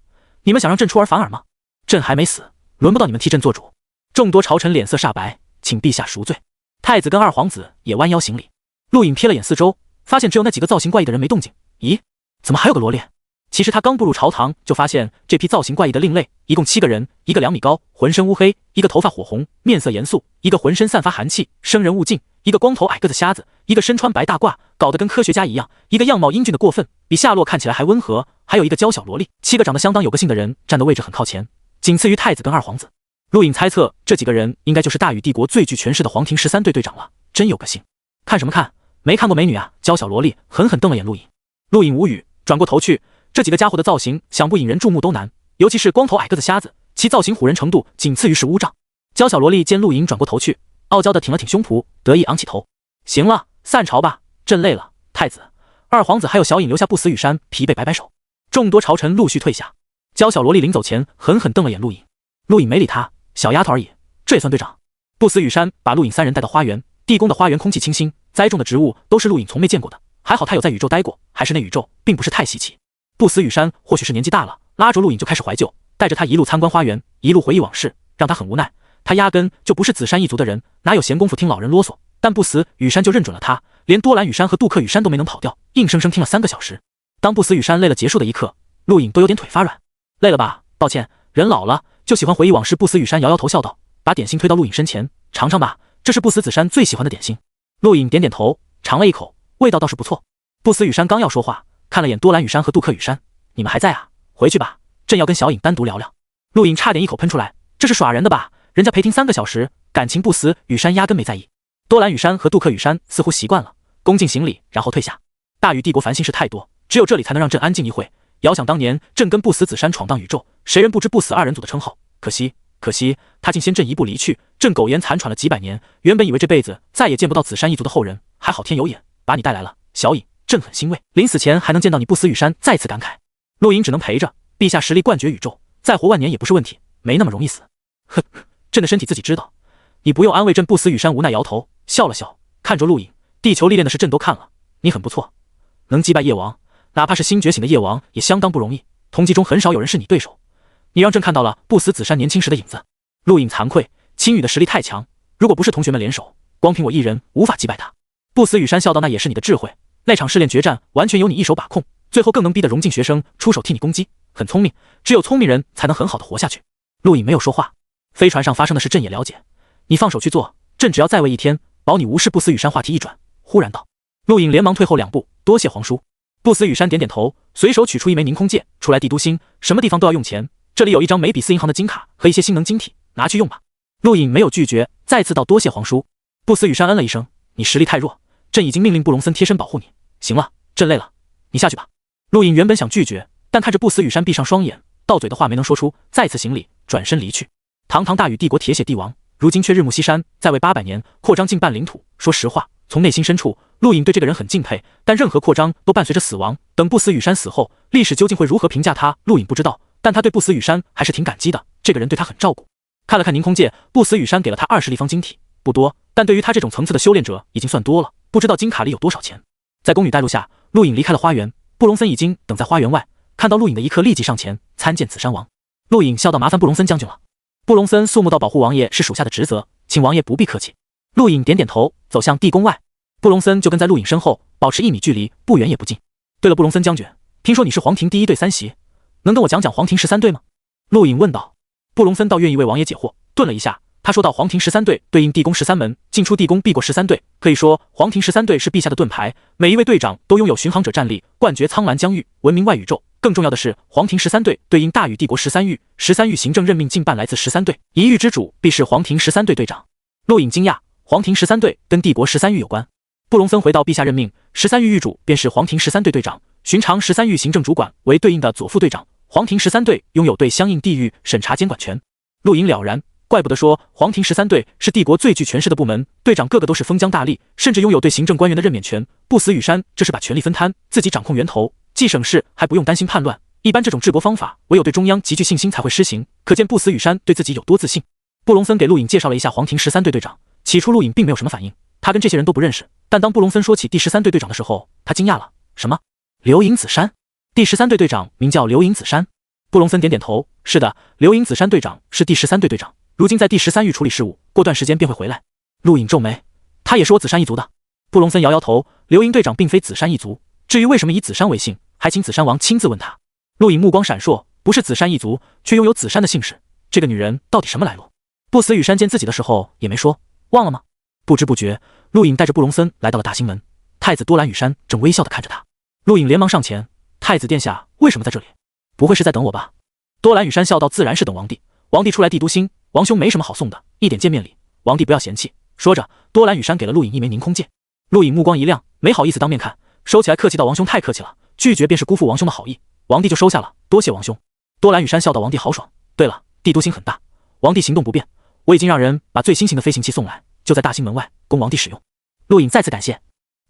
你们想让朕出尔反尔吗？朕还没死，轮不到你们替朕做主。众多朝臣脸色煞白，请陛下赎罪。太子跟二皇子也弯腰行礼。陆颖瞥了眼四周，发现只有那几个造型怪异的人没动静。咦，怎么还有个罗列？其实他刚步入朝堂，就发现这批造型怪异的另类一共7个人，一个2米高，浑身乌黑，一个头发火红，面色严肃，一个浑身散发寒气，生人勿近，一个光头矮个子瞎子，一个身穿白大褂，搞得跟科学家一样，一个样貌英俊的过分，比夏洛看起来还温和，还有一个娇小萝莉。7个长得相当有个性的人站的位置很靠前，仅次于太子跟二皇子。陆颖猜测这几个人应该就是大禹帝国最具权势的黄庭13队队长了，真有个性。看什么看？没看过美女啊？娇小萝莉狠狠瞪了眼陆颖。陆颖无语，转过头去。这几个家伙的造型想不引人注目都难，尤其是光头矮个子瞎子，其造型唬人程度仅次于15丈。娇小萝莉见陆颖转过头去，傲娇的挺了挺胸脯，得意昂起头。行了，散朝吧，朕累了。太子、二皇子还有小颖留下不死羽山，疲惫摆摆手。众多朝臣陆续退下。娇小萝莉临走前狠狠瞪了眼陆颖。陆颖没理他，小丫头而已，这也算队长？不死羽山把陆颖3人带到花园，地宫的花园空气清新，栽种的植物都是陆颖从没见过的，还好他有在宇宙待过，还是那宇宙，并不是太稀奇。不死羽山或许是年纪大了，拉着陆颖就开始怀旧，带着他一路参观花园，一路回忆往事，让他很无奈。他压根就不是紫山一族的人，哪有闲工夫听老人啰嗦？但不死羽山就认准了他，连多兰羽山和杜克羽山都没能跑掉，硬生生听了3个小时。当不死羽山累了结束的一刻，陆颖都有点腿发软。累了吧？抱歉，人老了就喜欢回忆往事。不死羽山摇摇头笑道，把点心推到陆颖身前，尝尝吧，这是不死紫山最喜欢的点心。陆颖点点头，尝了一口，味道倒是不错。不死羽山刚要说话，看了眼多兰羽山和杜克羽山，你们还在啊？回去吧，朕要跟小颖单独聊聊。陆颖差点一口喷出来，这是耍人的吧？人家陪听3个小时，感情不死羽山压根没在意。多兰羽山和杜克羽山似乎习惯了，恭敬行礼，然后退下。大禹帝国烦心事太多，只有这里才能让朕安静一会。遥想当年，朕跟不死紫山闯荡宇宙，谁人不知不死2人组的称号？可惜，他竟先朕一步离去，朕苟延残喘了几百年，原本以为这辈子再也见不到紫山一族的后人，还好天有眼，把你带来了，小颖，朕很欣慰。临死前还能见到你，不死羽山再次感慨。陆颖只能陪着，陛下实力冠绝宇宙，再活万年也不是问题，没那么容易死。哼，朕的身体自己知道，你不用安慰朕。不死羽山无奈摇头，笑了笑，看着陆颖，地球历练的事朕都看了，你很不错，能击败夜王，哪怕是新觉醒的夜王也相当不容易，同级中很少有人是你对手。你让朕看到了不死紫山年轻时的影子。陆颖惭愧，青羽的实力太强，如果不是同学们联手，光凭我一人无法击败他。不死羽山笑道，那也是你的智慧，那场试炼决战完全由你一手把控，最后更能逼得荣晋学生出手替你攻击，很聪明，只有聪明人才能很好的活下去。陆颖没有说话。飞船上发生的事朕也了解，你放手去做，朕只要再喂1天，保你无事。不死羽山话题一转，忽然道。陆颖连忙退后2步，多谢皇叔。不死羽山点点头，随手取出一枚凝空戒，出来帝都星，什么地方都要用钱，这里有一张每笔4银行的金卡和一些星能晶体，拿去用吧。陆颖没有拒绝，再次道多谢皇叔。不死羽山嗯了一声，你实力太弱，朕已经命令布隆森贴身保护你。行了，朕累了，你下去吧。陆颖原本想拒绝，但看着不死羽山闭上双眼，到嘴的话没能说出，再次行礼，转身离去。堂堂大禹帝国铁血帝王，如今却日暮西山，在位800年，扩张近半领土。说实话，从内心深处，陆颖对这个人很敬佩，但任何扩张都伴随着死亡。等不死羽山死后，历史究竟会如何评价他，陆颖不知道，但他对不死羽山还是挺感激的，这个人对他很照顾。看了看凝空戒，不死羽山给了他20立方晶体，不多，但对于他这种层次的修炼者已经算多了，不知道金卡里有多少钱。在宫女带路下，陆颖离开了花园，布隆森已经等在花园外，看到陆颖的一刻立即上前参见紫山王。陆颖笑道，麻烦布隆森将军了。布隆森肃穆道，保护王爷是属下的职责，请王爷不必客气。陆颖点点头，走向地宫外。布隆森就跟在陆颖身后，保持1米距离，不远也不近。对了，布隆森将军，听说你是黄庭第1队3席，能跟我讲讲黄庭13队吗？陆颖问道。布隆森倒愿意为王爷解惑，顿了一下，他说道，黄庭13队对应地宫13门，进出地宫避过13队，可以说黄庭13队是陛下的盾牌，每一位队长都拥有巡航者战力，冠绝苍蓝疆域，闻名外宇宙。更重要的是，黄庭13队对应大禹帝国13域，13域行政任命近半来自13队，一域之主必是黄庭13队队长。陆颖惊讶，黄庭13队跟帝国13域有关。布隆森回到，陛下任命13域域主便是黄庭13队队长，寻常13域行政主管为对应的左副队长，黄庭13队拥有对相应地域审查监管权。陆颖了然，怪不得说黄庭13队是帝国最具权势的部门，队长个个都是封疆大吏，甚至拥有对行政官员的任免权。不死羽山这是把权力分摊，自己掌控源头，既省事还不用担心叛乱。一般这种治国方法，唯有对中央极具信心才会施行，可见不死羽山对自己有多自信。布隆森给陆颖介绍了一下黄庭13队队长，起初陆颖并没有什么反应，他跟这些人都不认识。但当布隆森说起第13队队长的时候，他惊讶了。什么？刘颖子山？第13队队长名叫刘颖子山？布隆森点点头，是的，刘颖子山队长是第13队队长，如今在第13域处理事务，过段时间便会回来。陆颖皱眉，他也是我紫山一族的。布隆森摇摇头，刘颖队长并非紫山一族，至于为什么以紫山为姓，还请紫山王亲自问他。陆颖目光闪烁，不是紫珊一族，却拥有紫珊的姓氏，这个女人到底什么来路？不死羽山见自己的时候也没说，忘了吗？不知不觉，陆颖带着布隆森来到了大星门，太子多兰羽山正微笑地看着他。陆颖连忙上前，太子殿下为什么在这里？不会是在等我吧？多兰羽山笑道，自然是等王帝。王帝出来帝都星，王兄没什么好送的，一点见面礼，王帝不要嫌弃。说着，多兰羽山给了陆颖一枚凝空剑。陆颖目光一亮，没好意思当面看，收起来客气道，王兄太客气了，拒绝便是辜负王兄的好意，王帝就收下了，多谢王兄。多兰羽山笑道，王帝豪爽。对了，帝都星很大，王帝行动不便，我已经让人把最新型的飞行器送来，就在大星门外供王帝使用。陆颖再次感谢。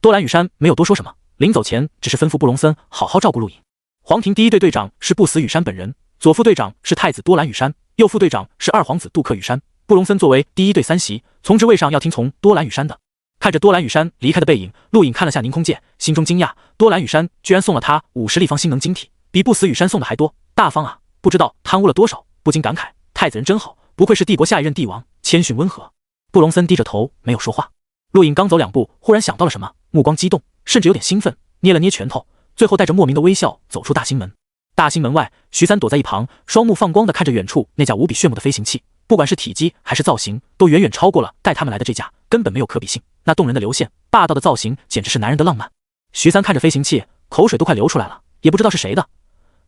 多兰羽山没有多说什么，临走前只是吩咐布隆森好好照顾陆颖。皇庭第一队队长是不死羽山本人，左副队长是太子多兰羽山，右副队长是二皇子杜克羽山。布隆森作为第一队三席，从职位上要听从多兰羽山的。看着多兰羽山离开的背影，陆颖看了下凝空剑，心中惊讶，多兰羽山居然送了他50立方星能晶体，比不死羽山送的还多，大方啊，不知道贪污了多少，不禁感慨，太子人真好，不愧是帝国下一任帝王，谦逊温和。布隆森低着头没有说话。陆颖刚走2步，忽然想到了什么，目光激动，甚至有点兴奋，捏了捏拳头，最后带着莫名的微笑走出大星门。大星门外，徐三躲在一旁，双目放光地看着远处那架无比炫目的飞行器，不管是体积还是造型，都远远超过了带他们来的这架，根本没有可比性。那动人的流线，霸道的造型，简直是男人的浪漫。徐三看着飞行器，口水都快流出来了，也不知道是谁的，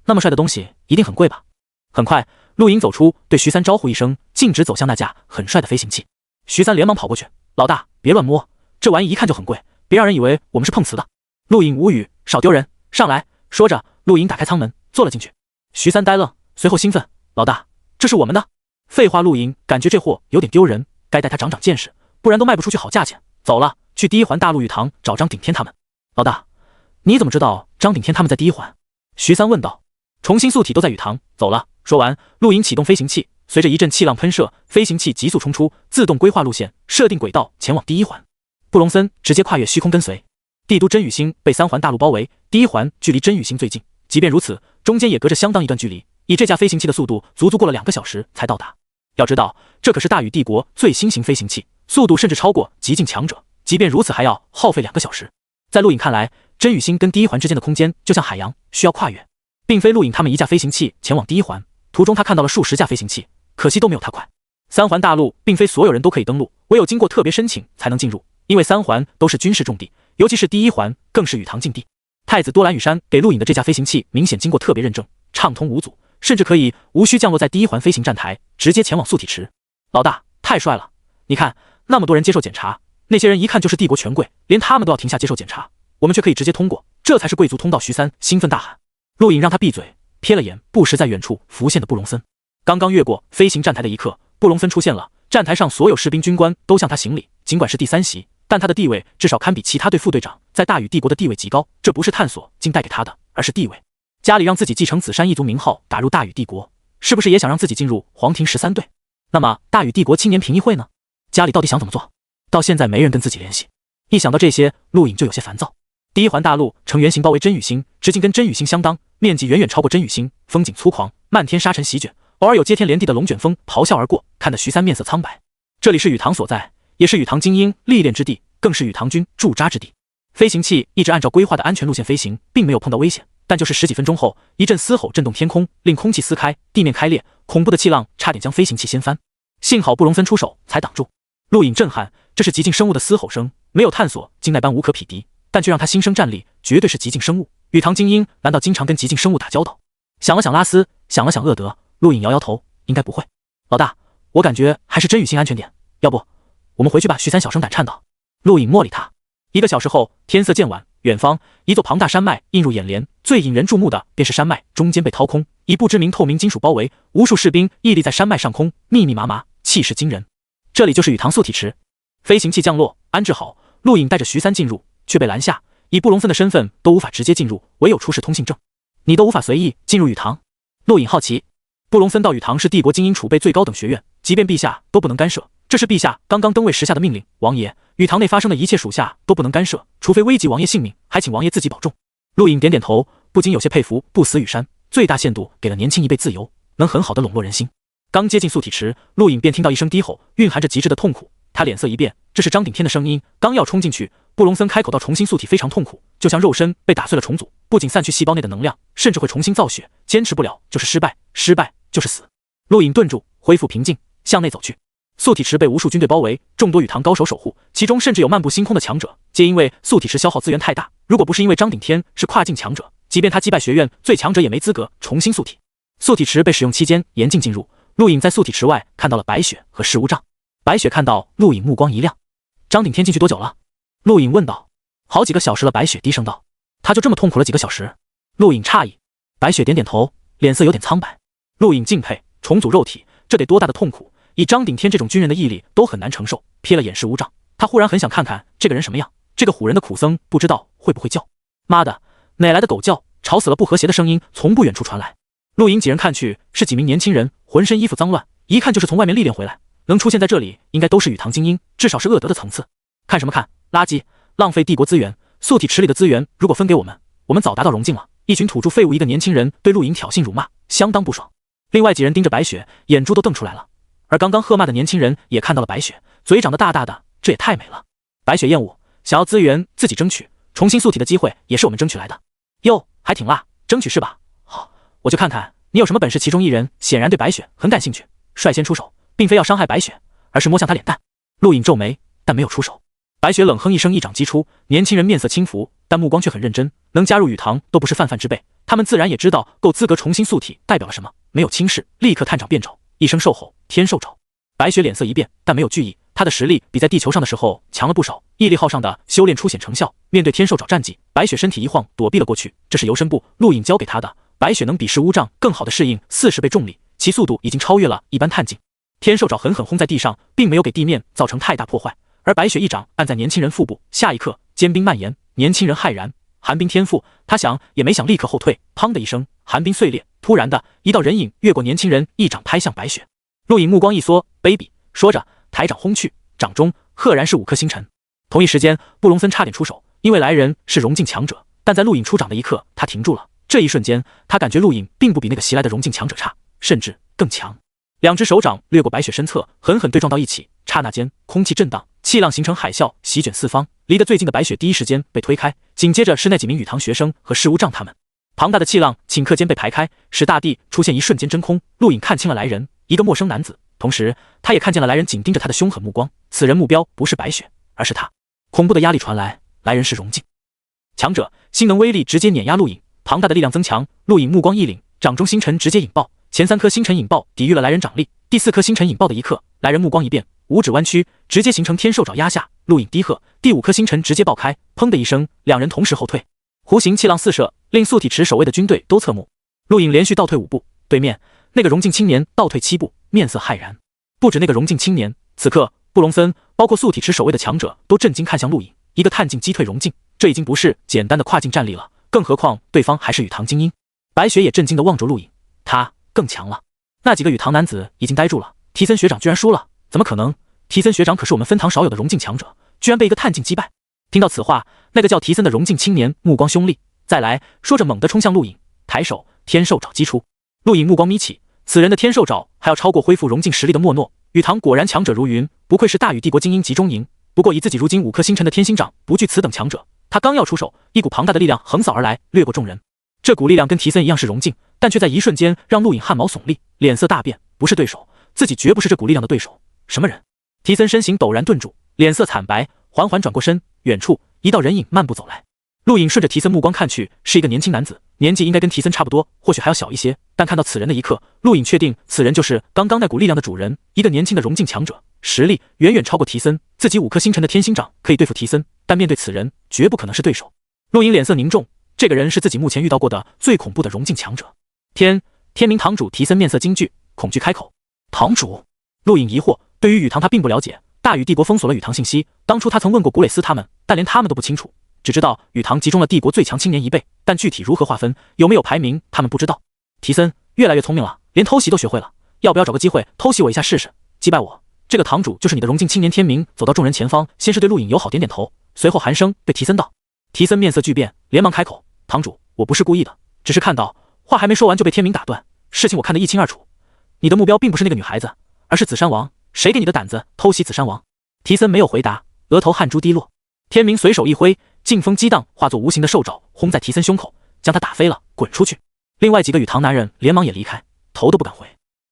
那么帅的东西一定很贵吧。很快，陆颖走出，对徐三招呼一声，径直走向那架很帅的飞行器。徐三连忙跑过去，老大别乱摸，这玩意一看就很贵，别让人以为我们是碰瓷的。陆颖无语，少丢人，上来。说着，陆颖打开舱门坐了进去。徐三呆愣，随后兴奋，老大这是我们的。废话，陆颖感觉这货有点丢人，该带他长长见识，不然都卖不出去好价钱。走了，去第一环大陆玉堂找张顶天他们。老大你怎么知道张顶天他们在第一环？徐三问道。重新宿体都在雨堂，走了。说完，陆颖启动飞行器，随着一阵气浪喷射，飞行器急速冲出，自动规划路线，设定轨道前往第一环。布隆森直接跨越虚空跟随。帝都真羽星被3环大陆包围，第一环距离真羽星最近，即便如此，中间也隔着相当一段距离，以这架飞行器的速度，足足过了2个小时才到达。要知道，这可是大禹帝国最新型飞行器，速度甚至超过极境强者，即便如此还要耗费2个小时。在陆颖看来，真羽星跟第一环之间的空间就像海洋，需要跨越，并非陆颖他们一架飞行器前往第一环，途中他看到了数十架飞行器，可惜都没有他快。3环大陆并非所有人都可以登陆，唯有经过特别申请才能进入，因为3环都是军事重地，尤其是第一环更是雨堂禁地。太子多兰羽山给陆颖的这架飞行器明显经过特别认证，畅通无阻，甚至可以无需降落在第一环飞行站台，直接前往宿体池。老大太帅了，你看那么多人接受检查，那些人一看就是帝国权贵，连他们都要停下接受检查，我们却可以直接通过，这才是贵族通道。徐三兴奋大喊。陆颖让他闭嘴，瞥了眼不时在远处浮现的布隆森。刚刚越过飞行站台的一刻，布隆森出现了，站台上所有士兵军官都向他行礼，尽管是第3席，但他的地位至少堪比其他队副队长，在大禹帝国的地位极高，这不是探索竟带给他的，而是地位。家里让自己继承紫珊一族名号，打入大禹帝国，是不是也想让自己进入皇庭13队？那么大禹帝国青年评议会呢？家里到底想怎么做？到现在没人跟自己联系。一想到这些，陆颖就有些烦躁。第一环大陆呈圆形包围真羽星，直径跟真羽星相当，面积远远超过真羽星，风景粗犷，漫天沙尘席卷，偶尔有接天连地的龙卷风咆哮而过，看得徐三面色苍白。这里是雨堂所在，也是雨堂精英历练之地，更是雨堂军驻扎之地。飞行器一直按照规划的安全路线飞行，并没有碰到危险，但就是10几分钟后，一阵嘶吼震动天空，令空气撕开，地面开裂，恐怖的气浪差点将飞行器掀翻。幸好布隆森出手才挡住。陆颖震撼，这是极境生物的嘶吼声，没有探索竟那般无可匹敌，但却让他心生战栗，绝对是极境生物。雨堂精英难道经常跟极境生物打交道？想了想拉斯，想了想厄德，陆颖摇摇头，应该不会。老大，我感觉还是真羽星安全点，要不我们回去吧。徐三小声胆颤道。陆颖莫理他。1个小时后，天色渐晚，远方一座庞大山脉映入眼帘，最引人注目的便是山脉中间被掏空，以不知名透明金属包围，无数士兵屹立在山脉上空，密密麻麻，气势惊人。这里就是雨堂宿体池。飞行器降落安置好，陆颖带着徐三进入，却被拦下，以布隆森的身份都无法直接进入，唯有出示通行证。你都无法随意进入雨堂？陆颖好奇。布隆森道雨堂是帝国精英储备最高等学院，即便陛下都不能干涉，这是陛下刚刚登位时下的命令。王爷，雨堂内发生的一切属下都不能干涉，除非危及王爷性命，还请王爷自己保重。陆颖点点头，不禁有些佩服不死羽山，最大限度给了年轻一辈自由，能很好的笼络人心。刚接近宿体池，陆颖便听到一声低吼，蕴含着极致的痛苦。他脸色一变，这是张顶天的声音。刚要冲进去，布隆森开口道：重新宿体非常痛苦，就像肉身被打碎了重组，不仅散去细胞内的能量，甚至会重新造血，坚持不了就是失败，失败就是死。陆颖顿住，恢复平静，向内走去。素体池被无数军队包围，众多羽堂高手守护，其中甚至有漫步星空的强者，皆因为素体池消耗资源太大，如果不是因为张顶天是跨境强者，即便他击败学院最强者也没资格重新素体。素体池被使用期间严禁进入，陆颖在素体池外看到了白雪和石无障。白雪看到陆颖目光一亮，张顶天进去多久了？陆颖问道。好几个小时了，白雪低声道。他就这么痛苦了几个小时？陆颖诧异。白雪点点头，脸色有点苍白。陆颖敬佩，重组肉体，这得多大的痛苦，以张顶天这种军人的毅力都很难承受。瞥了眼石无障，他忽然很想看看这个人什么样。这个唬人的苦僧不知道会不会叫。妈的，哪来的狗叫，吵死了！不和谐的声音从不远处传来。陆颖几人看去是几名年轻人，浑身衣服脏乱，一看就是从外面历练回来，能出现在这里应该都是羽堂精英，至少是恶德的层次。看什么看，垃圾，浪费帝国资源。素体池里的资源如果分给我们，我们早达到荣境了。一群土著废物，一个年轻人对陆颖挑衅辱骂，相当不爽。另外几人盯着白雪，眼珠都瞪出来了。而刚刚喝骂的年轻人也看到了白雪，嘴长得大大的，这也太美了。白雪厌恶，想要资源自己争取，重新素体的机会也是我们争取来的。哟，还挺辣，争取是吧？好，我就看看你有什么本事。其中一人显然对白雪很感兴趣，率先出手，并非要伤害白雪，而是摸向她脸蛋。陆颖皱眉，但没有出手。白雪冷哼一声，一掌击出。年轻人面色轻浮，但目光却很认真。能加入羽堂都不是泛泛之辈，他们自然也知道够资格重新素体代表了什么，没有轻视，立刻探掌变肘，一声兽吼，天兽肘。白雪脸色一变，但没有惧意，她的实力比在地球上的时候强了不少，毅力号上的修炼初显成效。面对天兽爪战技，白雪身体一晃躲避了过去，这是游身步，陆颖教给她的。白雪能比石无障更好的适应40倍重力，其速度已经超越了一般探镜。天兽爪狠狠轰在地上，并没有给地面造成太大破坏。而白雪一掌按在年轻人腹部，下一刻坚冰蔓延，年轻人骇然。寒冰天赋，他想也没想，立刻后退，砰的一声，寒冰碎裂。突然的一道人影越过年轻人，一掌拍向白雪。陆颖目光一缩，卑鄙，说着抬掌轰去，掌中赫然是5颗星辰。同一时间，布隆森差点出手，因为来人是荣境强者，但在陆颖出掌的一刻，他停住了。这一瞬间，他感觉陆颖并不比那个袭来的荣境强者差，甚至更强。两只手掌掠过白雪身侧，狠狠对撞到一起，刹那间空气震荡，气浪形成海啸，席卷四方。离得最近的白雪第一时间被推开，紧接着是那几名羽堂学生和石无障他们。庞大的气浪顷刻间被排开，使大地出现一瞬间真空。陆颖看清了来人，一个陌生男子，同时他也看见了来人紧盯着他的凶狠目光。此人目标不是白雪，而是他。恐怖的压力传来，来人是荣境强者，星能威力直接碾压陆颖，庞大的力量增强。陆颖目光一凛，掌中星辰直接引爆。前3颗星辰引爆抵御了来人掌力，第4颗星辰引爆的一刻，来人目光一变，五指弯曲，直接形成天兽爪压下。陆颖低喝，第5颗星辰直接爆开，砰的一声，两人同时后退。弧形气浪四射，令素体池守卫的军队都侧目。陆颖连续倒退5步，对面那个荣境青年倒退7步，面色骇然。不止那个荣境青年，此刻布隆森包括素体池守卫的强者都震惊看向陆颖。一个探境击退荣境，这已经不是简单的跨境战力了，更何况对方还是羽堂精英。白雪也震惊地望着陆颖，他更强了。那几个羽堂男子已经呆住了，提森学长居然输了，怎么可能？提森学长可是我们分堂少有的荣境强者，居然被一个探境击败。听到此话，那个叫提森的荣境青年目光凶厉，再来，说着猛地冲向陆颖，抬手天兽爪击出。陆颖目光眯起，此人的天兽爪还要超过恢复荣境实力的莫诺。羽堂果然强者如云，不愧是大禹帝国精英集中营。不过以自己如今5颗星辰的天星掌，不惧此等强者。他刚要出手，一股庞大的力量横扫而来，掠过众人。这股力量跟提森一样是荣境，但却在一瞬间让陆颖汗毛耸立，脸色大变，不是对手，自己绝不是这股力量的对手。什么人？提森身形陡然顿住，脸色惨白，缓缓转过身，远处一道人影漫步走来。陆颖顺着提森目光看去，是一个年轻男子，年纪应该跟提森差不多，或许还要小一些。但看到此人的一刻，陆颖确定此人就是刚刚那股力量的主人，一个年轻的荣境强者，实力远远超过提森。自己5颗星辰的天星掌可以对付提森，但面对此人，绝不可能是对手。陆颖脸色凝重，这个人是自己目前遇到过的最恐怖的荣境强者。天明堂主提森面色惊惧，恐惧开口：“堂主。”陆颖疑惑，对于羽堂他并不了解，大禹帝国封锁了羽堂信息，当初他曾问过古磊斯他们，但连他们都不清楚，只知道羽堂集中了帝国最强青年1倍，但具体如何划分，有没有排名，他们不知道。提森越来越聪明了，连偷袭都学会了，要不要找个机会偷袭我一下试试，击败我？这个堂主就是你的荣境青年天明。走到众人前方，先是对陆颖友好点点头，随后寒声对提森道。提森面色巨变，连忙开口：“堂主，我不是故意的，只是看到……”话还没说完就被天明打断，事情我看得一清二楚，你的目标并不是那个女孩子，而是紫山王，谁给你的胆子偷袭紫山王？提森没有回答，额头汗珠滴落。天明随手一挥，劲风激荡，化作无形的兽爪轰在提森胸口，将他打飞了，滚出去。另外几个羽堂男人连忙也离开，头都不敢回。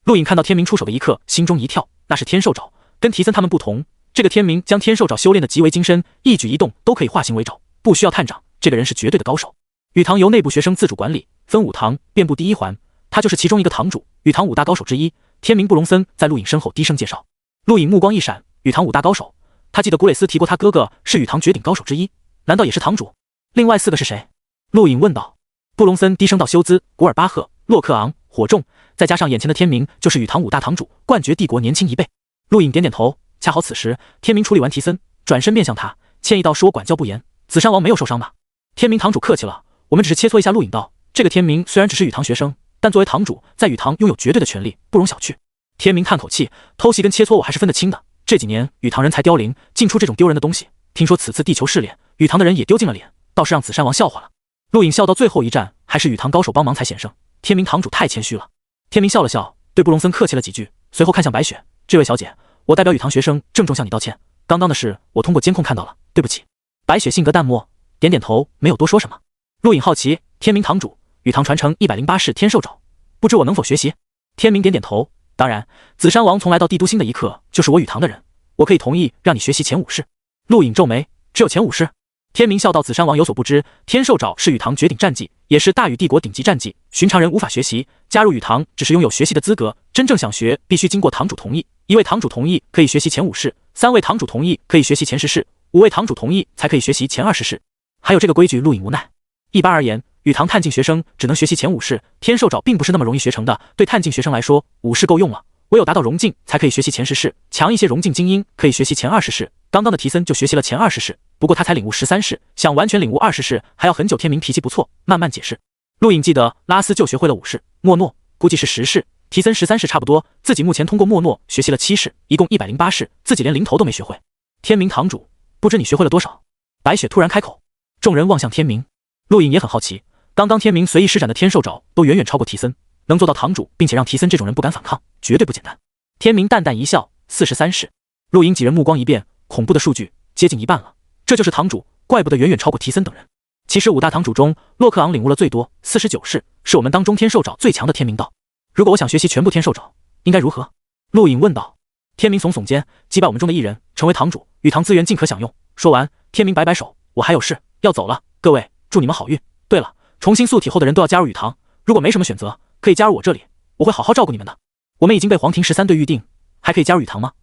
陆颖看到天明出手的一刻，心中一跳，那是天兽爪，跟提森他们不同，这个天明将天兽爪修炼得极为精深，一举一动都可以化形为爪，不需要探长，这个人是绝对的高手。羽堂由内部学生自主管理，分5堂，遍布第1环，他就是其中一个堂主，羽堂5大高手之一。天明布隆森在陆颖身后低声介绍。陆颖目光一闪，羽堂5大高手，他记得古蕾斯提过他哥哥是羽堂绝顶高手之一，难道也是堂主？另外4个是谁？陆颖问道。布隆森低声道：休兹、古尔巴赫、洛克昂、火重，再加上眼前的天明，就是羽堂5大堂主，冠绝帝国年轻1倍。陆颖点点头。恰好此时天明处理完提森，转身面向他，歉意道：是我管教不严，紫山王没有受伤吧？天明堂主客气了，我们只是切磋一下。陆颖道：这个天明虽然只是羽堂学生，但作为堂主，在羽堂拥有绝对的权力，不容小觑。天明叹口气，偷袭跟切磋我还是分得清的。这几年羽堂人才凋零，竟出这种丢人的东西。听说此次地球试炼，羽堂的人也丢尽了脸，倒是让紫山王笑话了。陆颖笑到最后一战，还是羽堂高手帮忙才险胜。天明堂主太谦虚了。天明笑了笑，对布隆森客气了几句，随后看向白雪，这位小姐，我代表羽堂学生郑重向你道歉，刚刚的事我通过监控看到了，对不起。白雪性格淡漠，点点头，没有多说什么。陆颖好奇，天明堂主，羽堂传承108式天兽爪，不知我能否学习？天明点点头，当然，紫山王从来到帝都星的一刻就是我羽堂的人，我可以同意让你学习前5式。陆颖皱眉，只有前5式？天明笑道：紫山王有所不知，天兽爪是羽堂绝顶战技，也是大禹帝国顶级战技，寻常人无法学习，加入羽堂只是拥有学习的资格，真正想学必须经过堂主同意，1位堂主同意可以学习前5式，3位堂主同意可以学习前10式，5位堂主同意才可以学习前20式。还有这个规矩，陆颖无奈。一般而言，羽堂探境学生只能学习前5式，天兽爪并不是那么容易学成的，对探境学生来说，5式够用了，唯有达到融境才可以学习前10式，强一些融境精英可以学习前20式。刚刚的提森就学习了前20式，不过他才领悟13式，想完全领悟20式还要很久。天明脾气不错，慢慢解释。陆颖记得拉斯就学会了5式，莫诺估计是10式，提森13式差不多，自己目前通过莫诺学习了7式，一共108式，自己连零头都没学会。天明堂主，不知你学会了多少？白雪突然开口。众人望向天明，陆颖也很好奇，刚刚天明随意施展的天兽爪都远远超过提森，能做到堂主，并且让提森这种人不敢反抗，绝对不简单。天明淡淡一笑，43式。陆颖几人目光一变，恐怖的数据接近1半了，这就是堂主，怪不得远远超过提森等人。其实5大堂主中，洛克昂领悟了最多，49式，是我们当中天兽爪最强的。天明道：如果我想学习全部天兽爪，应该如何？陆颖问道。天明耸耸肩，击败我们中的一人，成为堂主，羽堂资源尽可享用。说完，天明摆摆手，我还有事要走了，各位祝你们好运。对了，重新素体后的人都要加入羽堂，如果没什么选择，可以加入我这里，我会好好照顾你们的。我们已经被黄庭13队预定，还可以加入羽堂吗？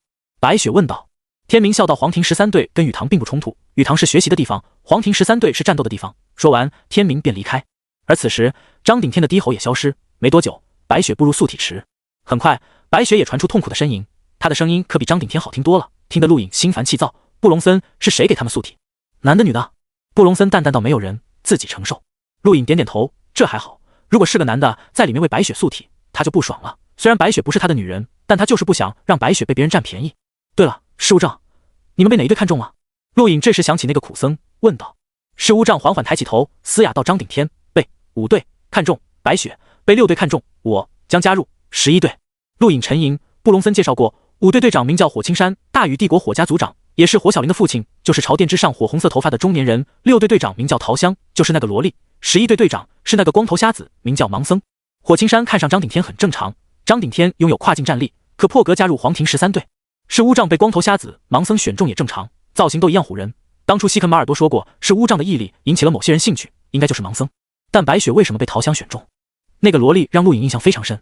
白雪问道。天明笑道：黄庭13队跟羽堂并不冲突，羽堂是学习的地方，黄庭13队是战斗的地方。说完，天明便离开。而此时，张顶天的低吼也消失。没多久，白雪步入素体池。很快，白雪也传出痛苦的呻吟，她的声音可比张顶天好听多了，听得陆颖心烦气躁。布隆森是谁给他们素体？男的女的？布隆森淡淡道：没有人，自己承受。陆颖点点头，这还好，如果是个男的在里面为白雪素体，他就不爽了。虽然白雪不是他的女人，但他就是不想让白雪被别人占便宜。对了，事务长，你们被哪一队看中了？陆颖这时想起那个苦僧，问道。事务长缓缓抬起头，嘶哑道：张顶天被5队看中，白雪被6队看中，我将加入11队。陆颖沉吟，布隆森介绍过，5队队长名叫火青山，大禹帝国火家族长，也是火小林的父亲，就是朝殿之上火红色头发的中年人。6队队长名叫陶香，就是那个萝莉。11队队长是那个光头瞎子，名叫盲僧。火青山看上张顶天很正常，张顶天拥有跨境战力，可破格加入黄庭13队。是乌障被光头瞎子盲僧选中也正常，造型都一样唬人。当初西肯马尔多说过，是乌障的毅力引起了某些人兴趣，应该就是盲僧。但白雪为什么被陶香选中？那个萝莉让陆颖印象非常深。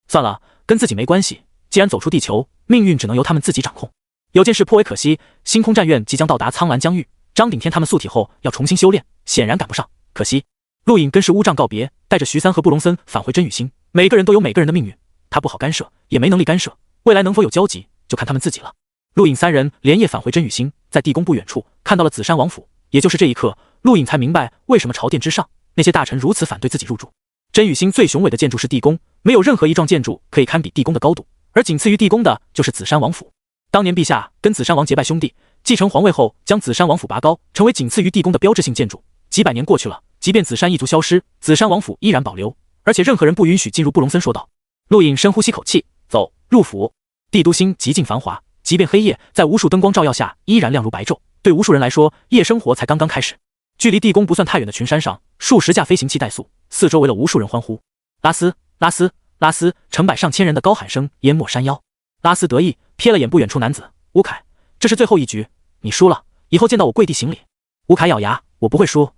算了，跟自己没关系，既然走出地球，命运只能由他们自己掌控。有件事颇为可惜，星空战院即将到达苍蓝疆域，张顶天他们素体后要重新修炼，显然赶不上，可惜。陆颖跟是乌障告别，带着徐三和布隆森返回真羽星。每个人都有每个人的命运，他不好干涉，也没能力干涉，未来能否有交集，就看他们自己了。陆颖3人连夜返回真羽星，在地宫不远处看到了紫山王府。也就是这一刻，陆颖才明白为什么朝殿之上那些大臣如此反对自己入住。真羽星最雄伟的建筑是地宫，没有任何一幢建筑可以堪比地宫的高度，而仅次于地宫的就是紫山王府。当年陛下跟紫山王结拜兄弟，继承皇位后将紫山王府拔高，成为仅次于地宫的标志性建筑。几百年过去了，即便紫山一族消失，紫山王府依然保留，而且任何人不允许进入。布隆森说道。陆颖深呼吸口气，走入府。帝都星极尽繁华，即便黑夜，在无数灯光照耀下依然亮如白昼。对无数人来说，夜生活才刚刚开始。距离地宫不算太远的群山上，数十架飞行器怠速，四周围了无数人欢呼。拉斯，拉斯，拉斯！成百上千人的高喊声淹没山腰。拉斯得意，瞥了眼不远处男子乌凯，这是最后一局，你输了，以后见到我跪地行礼。乌凯咬牙，我不会输，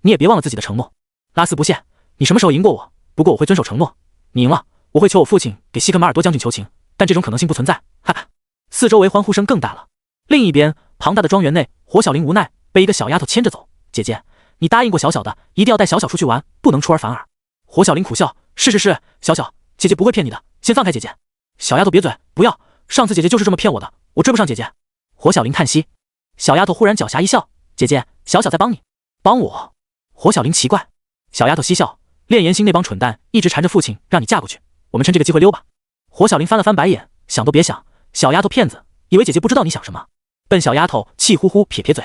你也别忘了自己的承诺。拉斯不屑，你什么时候赢过我？不过我会遵守承诺。你赢了，我会求我父亲给西克马尔多将军求情，但这种可能性不存在。哈哈！四周围欢呼声更大了。另一边，庞大的庄园内，火小玲无奈被一个小丫头牵着走。姐姐，你答应过小小的，一定要带小小出去玩，不能出尔反尔。火小玲苦笑，是，小小，姐姐不会骗你的，先放开姐姐。小丫头瘪嘴，不要，上次姐姐就是这么骗我的，我追不上姐姐。火小玲叹息。小丫头忽然狡黠一笑，姐姐，小小在帮你。帮我？火小玲奇怪。小丫头嬉笑，练言星那帮蠢蛋一直缠着父亲让你嫁过去，我们趁这个机会溜吧。火小玲翻了翻白眼，想都别想，小丫头骗子，以为姐姐不知道你想什么。笨小丫头气呼呼撇嘴。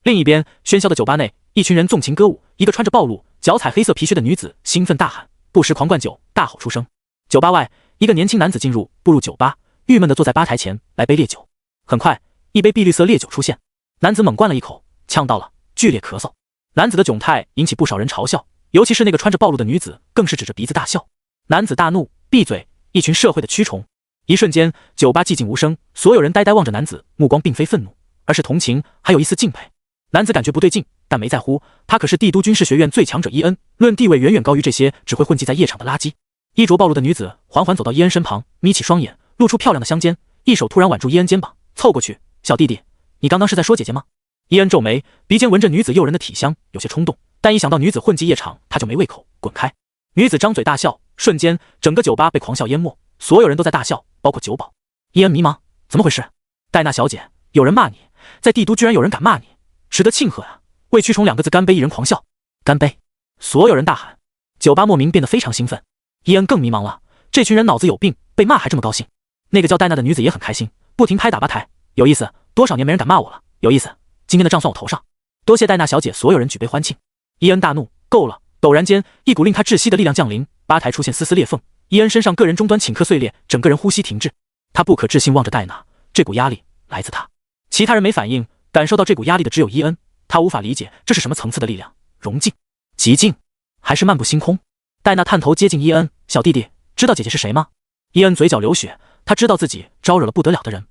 另一边，喧嚣的酒吧内，一群人纵情歌舞，一个穿着暴露、脚踩黑色皮靴的女子兴奋大喊，不时狂灌酒，大吼出声。酒吧外，一个年轻男子步入酒吧，郁闷地坐在吧台前来杯烈酒。很快，一杯碧绿色烈酒出现，男子猛灌了一口，呛到了，剧烈咳嗽。男子的窘态引起不少人嘲笑，尤其是那个穿着暴露的女子，更是指着鼻子大笑。男子大怒，闭嘴！一群社会的蛆虫！一瞬间，酒吧寂静无声，所有人呆呆望着男子，目光并非愤怒，而是同情，还有一丝敬佩。男子感觉不对劲，但没在乎，他可是帝都军事学院最强者伊恩，论地位远远高于这些只会混迹在夜场的垃圾。衣着暴露的女子缓缓走到伊恩身旁，眯起双眼，露出漂亮的香肩，一手突然挽住伊恩肩膀，凑过去，小弟弟，你刚刚是在说姐姐吗？伊恩皱眉，鼻尖闻着女子诱人的体香，有些冲动，但一想到女子混迹夜场，他就没胃口，滚开。女子张嘴大笑，瞬间整个酒吧被狂笑淹没，所有人都在大笑，包括酒保。伊恩迷茫，怎么回事？戴娜小姐，有人骂你，在帝都居然有人敢骂你，值得庆贺啊！为蛆虫两个字干杯，一人狂笑，干杯！所有人大喊，酒吧莫名变得非常兴奋。伊恩更迷茫了，这群人脑子有病，被骂还这么高兴。那个叫戴娜的女子也很开心，不停拍打吧台，有意思，多少年没人敢骂我了，有意思，今天的账算我头上，多谢戴娜小姐！所有人举杯欢庆。伊恩大怒，够了！陡然间，一股令他窒息的力量降临，吧台出现丝丝裂缝，伊恩身上个人终端顷刻碎裂，整个人呼吸停滞。他不可置信望着戴娜，这股压力来自他。其他人没反应，感受到这股压力的只有伊恩，他无法理解这是什么层次的力量，融进、极静，还是漫步星空？戴娜探头接近伊恩，小弟弟，知道姐姐是谁吗？伊恩嘴角流血，他知道自己招惹了不得了的人，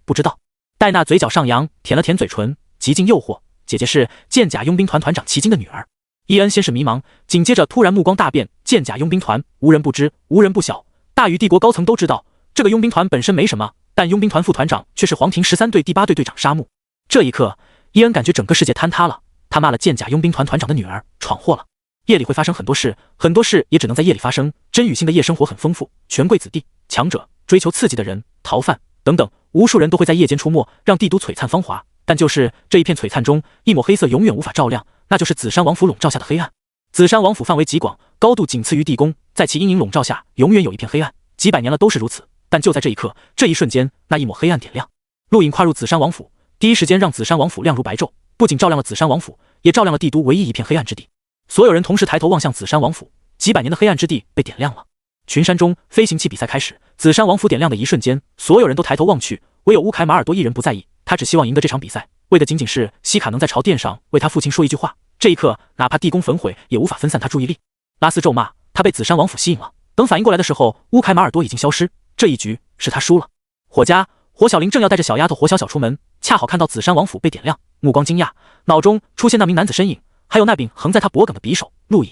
不知道。戴娜嘴角上扬，舔了舔嘴唇，极尽诱惑，姐姐是剑甲佣兵团团长齐金的女儿。伊恩先是迷茫，紧接着突然目光大变，剑甲佣兵团无人不知，无人不晓，大禹帝国高层都知道，这个佣兵团本身没什么，但佣兵团副团长却是皇庭13队第8队队长沙木。这一刻，伊恩感觉整个世界坍塌了，他骂了剑甲佣兵团团长的女儿，闯祸了。夜里会发生很多事，很多事也只能在夜里发生。真宇星的夜生活很丰富，权贵子弟、强者、追求刺激的人、逃犯等等，无数人都会在夜间出没，让帝都璀璨芳华。但就是这一片璀璨中，一抹黑色永远无法照亮，那就是紫山王府笼罩下的黑暗。紫山王府范围极广，高度仅次于地宫，在其阴影笼罩下，永远有一片黑暗，几百年了都是如此。但就在这一刻，这一瞬间，那一抹黑暗点亮。陆影跨入紫山王府，第一时间让紫山王府亮如白昼，不仅照亮了紫山王府，也照亮了帝都唯一一片黑暗之地。所有人同时抬头望向紫山王府，几百年的黑暗之地被点亮了。群山中飞行器比赛开始，紫山王府点亮的一瞬间，所有人都抬头望去，唯有乌凯马尔多一人不在意，他只希望赢得这场比赛，为的仅仅是西卡能在朝殿上为他父亲说一句话。这一刻，哪怕地宫焚毁，也无法分散他注意力。拉斯咒骂他被紫山王府吸引了，等反应过来的时候，乌凯马尔多已经消失，这一局是他输了。火家，火小玲正要带着小丫头火小小出门，恰好看到紫山王府被点亮，目光惊讶，脑中出现那名男子身影，还有那柄横在他脖颈的匕首。陆影。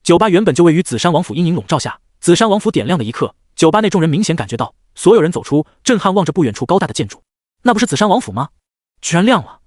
酒吧原本就位于紫山王府阴影笼罩下，紫山王府点亮的一刻，酒吧内众人明显感觉到，所有人走出，震撼望着不远处高大的建筑。那不是紫山王府吗？居然亮了！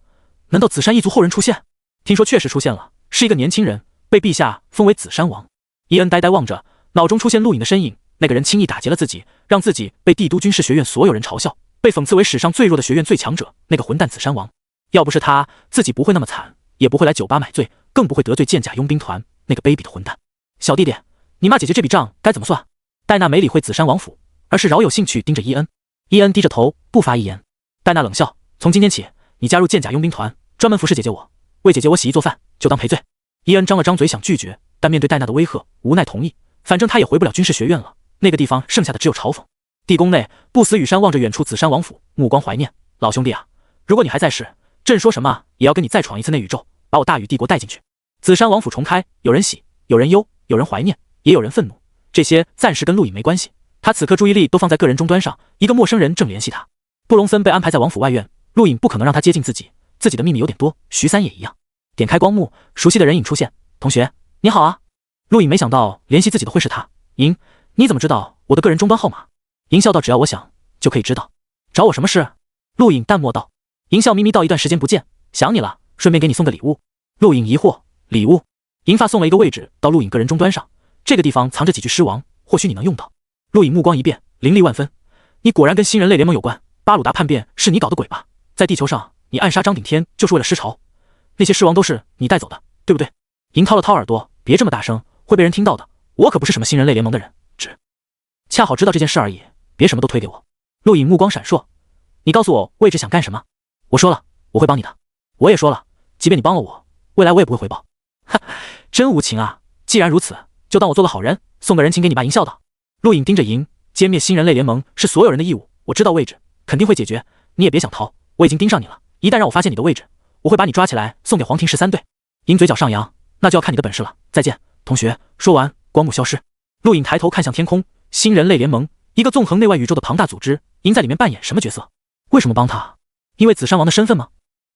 难道紫山一族后人出现？听说确实出现了，是一个年轻人，被陛下封为紫山王。伊恩呆呆望着，脑中出现陆影的身影，那个人轻易打劫了自己，让自己被帝都军事学院所有人嘲笑，被讽刺为史上最弱的学院最强者，那个混蛋紫山王。要不是他，自己不会那么惨，也不会来酒吧买醉，更不会得罪剑甲佣兵团那个卑鄙的混蛋。小弟弟，你骂姐姐这笔账该怎么算？戴娜没理会紫山王府，而是饶有兴趣盯着伊恩。伊恩低着头不发一言。戴娜冷笑，从今天起，你加入剑甲佣兵团，专门服侍姐姐我，为姐姐我洗衣做饭，就当赔罪。伊恩张了张嘴想拒绝，但面对戴娜的威吓，无奈同意。反正他也回不了军事学院了，那个地方剩下的只有嘲讽。地宫内，不死羽山望着远处紫山王府，目光怀念。老兄弟啊，如果你还在世，朕说什么也要跟你再闯一次内宇宙，把我大禹帝国带进去。紫山王府重开，有人喜，有人忧，有人怀念，也有人愤怒。这些暂时跟陆颖没关系，他此刻注意力都放在个人终端上，一个陌生人正联系他。布隆森被安排在王府外院，陆颖不可能让他接近自己，自己的秘密有点多，徐三也一样。点开光幕，熟悉的人影出现，同学你好啊。陆颖没想到联系自己的会是他。莹，你怎么知道我的个人终端号码？莹笑道，只要我想就可以知道。找我什么事？陆颖淡漠道。莹笑眯眯道，一段时间不见，想你了，顺便给你送个礼物。陆颖疑惑，礼物？银发送了一个位置到陆颖个人终端上，这个地方藏着几句诗王，或许你能用到。陆颖目光一变，凌厉万分。你果然跟新人类联盟有关，巴鲁达叛变是你搞的鬼吧？在地球上你暗杀张顶天就是为了尸潮，那些尸王都是你带走的，对不对？银掏了掏耳朵，别这么大声，会被人听到的，我可不是什么新人类联盟的人，只恰好知道这件事而已，别什么都推给我。陆颖目光闪烁，你告诉我位置想干什么？我说了我会帮你的，我也说了即便你帮了我，未来我也不会回报。哈，真无情啊！既然如此，就当我做个好人，送个人情给你吧。银笑道。陆颖盯着银，歼灭新人类联盟是所有人的义务，我知道位置肯定会解决，你也别想逃，我已经盯上你了，一旦让我发现你的位置，我会把你抓起来送给黄庭13队。银嘴角上扬，那就要看你的本事了，再见同学。说完光幕消失。陆颖抬头看向天空，新人类联盟，一个纵横内外宇宙的庞大组织，银在里面扮演什么角色？为什么帮他？因为紫山王的身份吗？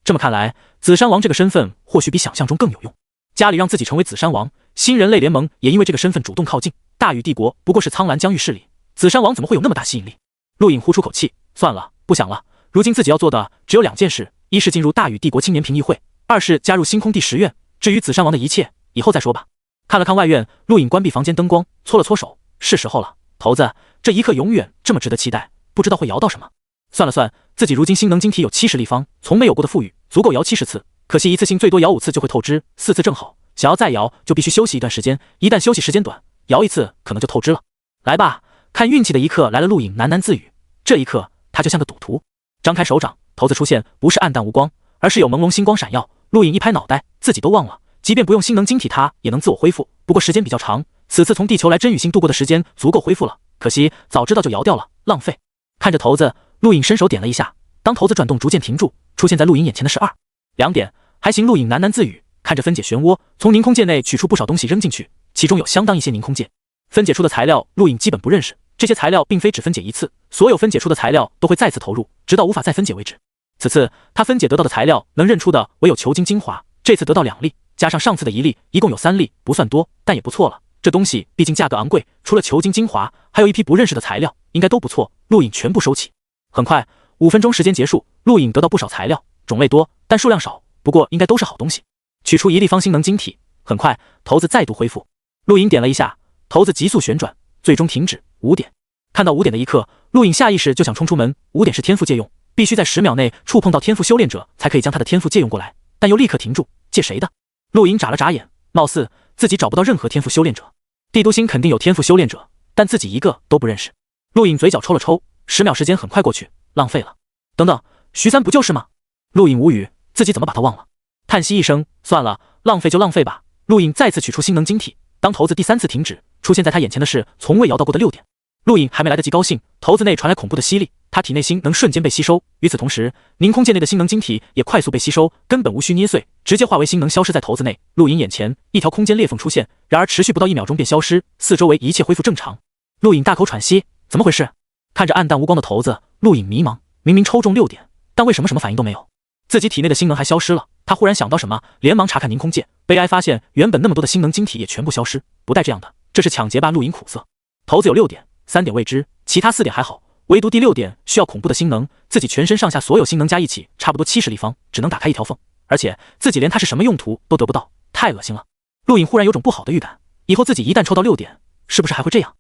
这么看来，紫山王这个身份或许比想象中更有用。家里让自己成为紫山王，新人类联盟也因为这个身份主动靠近。大禹帝国不过是苍蓝疆域势力，紫山王怎么会有那么大吸引力？陆颖呼出口气，算了，不想了。如今自己要做的只有2件事，一是进入大禹帝国青年评议会，二是加入星空第10院。至于紫山王的一切，以后再说吧。看了看外院，陆颖关闭房间灯光，搓了搓手，是时候了。头子，这一刻永远这么值得期待，不知道会摇到什么。算了算，自己如今星能晶体有70立方，从没有过的富裕，足够摇70次。可惜一次性最多摇5次就会透支，4次正好。想要再摇，就必须休息一段时间。一旦休息时间短，摇一次可能就透支了。来吧，看运气的一刻来了。陆颖喃喃自语。这一刻，他就像个赌徒。张开手掌，骰子出现，不是暗淡无光，而是有朦胧星光闪耀。陆颖一拍脑袋，自己都忘了，即便不用星能晶体，他也能自我恢复。不过时间比较长，此次从地球来真宇星度过的时间足够恢复了。可惜早知道就摇掉了，浪费。看着骰子，陆颖伸手点了一下，当骰子转动逐渐停住，出现在陆颖眼前的是2、2点，还行。陆颖喃喃自语，看着分解漩涡，从凝空界内取出不少东西扔进去，其中有相当一些凝空界。分解出的材料，陆颖基本不认识，这些材料并非只分解一次，所有分解出的材料都会再次投入，直到无法再分解为止。此次他分解得到的材料能认出的唯有球晶精华，这次得到2粒，加上上次的1粒，一共有3粒，不算多，但也不错了。这东西毕竟价格昂贵，除了球晶精华，还有一批不认识的材料，应该都不错。陆颖全部收起。很快，5分钟时间结束，陆颖得到不少材料，种类多，但数量少，不过应该都是好东西。取出1立方星能晶体，很快骰子再度恢复。陆颖点了一下，骰子急速旋转，最终停止。5点。看到5点的一刻，陆颖下意识就想冲出门。5点是天赋借用，必须在10秒内触碰到天赋修炼者，才可以将他的天赋借用过来，但又立刻停住。借谁的？陆颖眨了眨眼，貌似自己找不到任何天赋修炼者。帝都星肯定有天赋修炼者，但自己一个都不认识。陆颖嘴角抽了抽，10秒时间很快过去，浪费了。等等，徐三不就是吗？陆颖无语，自己怎么把他忘了？叹息一声，算了，浪费就浪费吧。陆颖再次取出星能晶体，当骰子第3次停止，出现在他眼前的是从未摇到过的6点。陆颖还没来得及高兴，骰子内传来恐怖的吸力，他体内星能瞬间被吸收。与此同时，凝空界内的星能晶体也快速被吸收，根本无需捏碎，直接化为星能消失在骰子内。陆颖眼前一条空间裂缝出现，然而持续不到1秒钟便消失，四周围一切恢复正常。陆颖大口喘息，怎么回事？看着暗淡无光的骰子，陆颖迷茫，明明抽中6点，但为什么什么反应都没有？自己体内的星能还消失了。他忽然想到什么，连忙查看凝空界，悲哀发现原本那么多的星能晶体也全部消失。不带这样的，这是抢劫吧？陆颖苦涩。骰子有6点，3点未知，其他4点还好，唯独第6点需要恐怖的星能，自己全身上下所有星能加一起，差不多70立方，只能打开一条缝，而且自己连它是什么用途都得不到，太恶心了。陆颖忽然有种不好的预感，以后自己一旦抽到6点，是不是还会这样？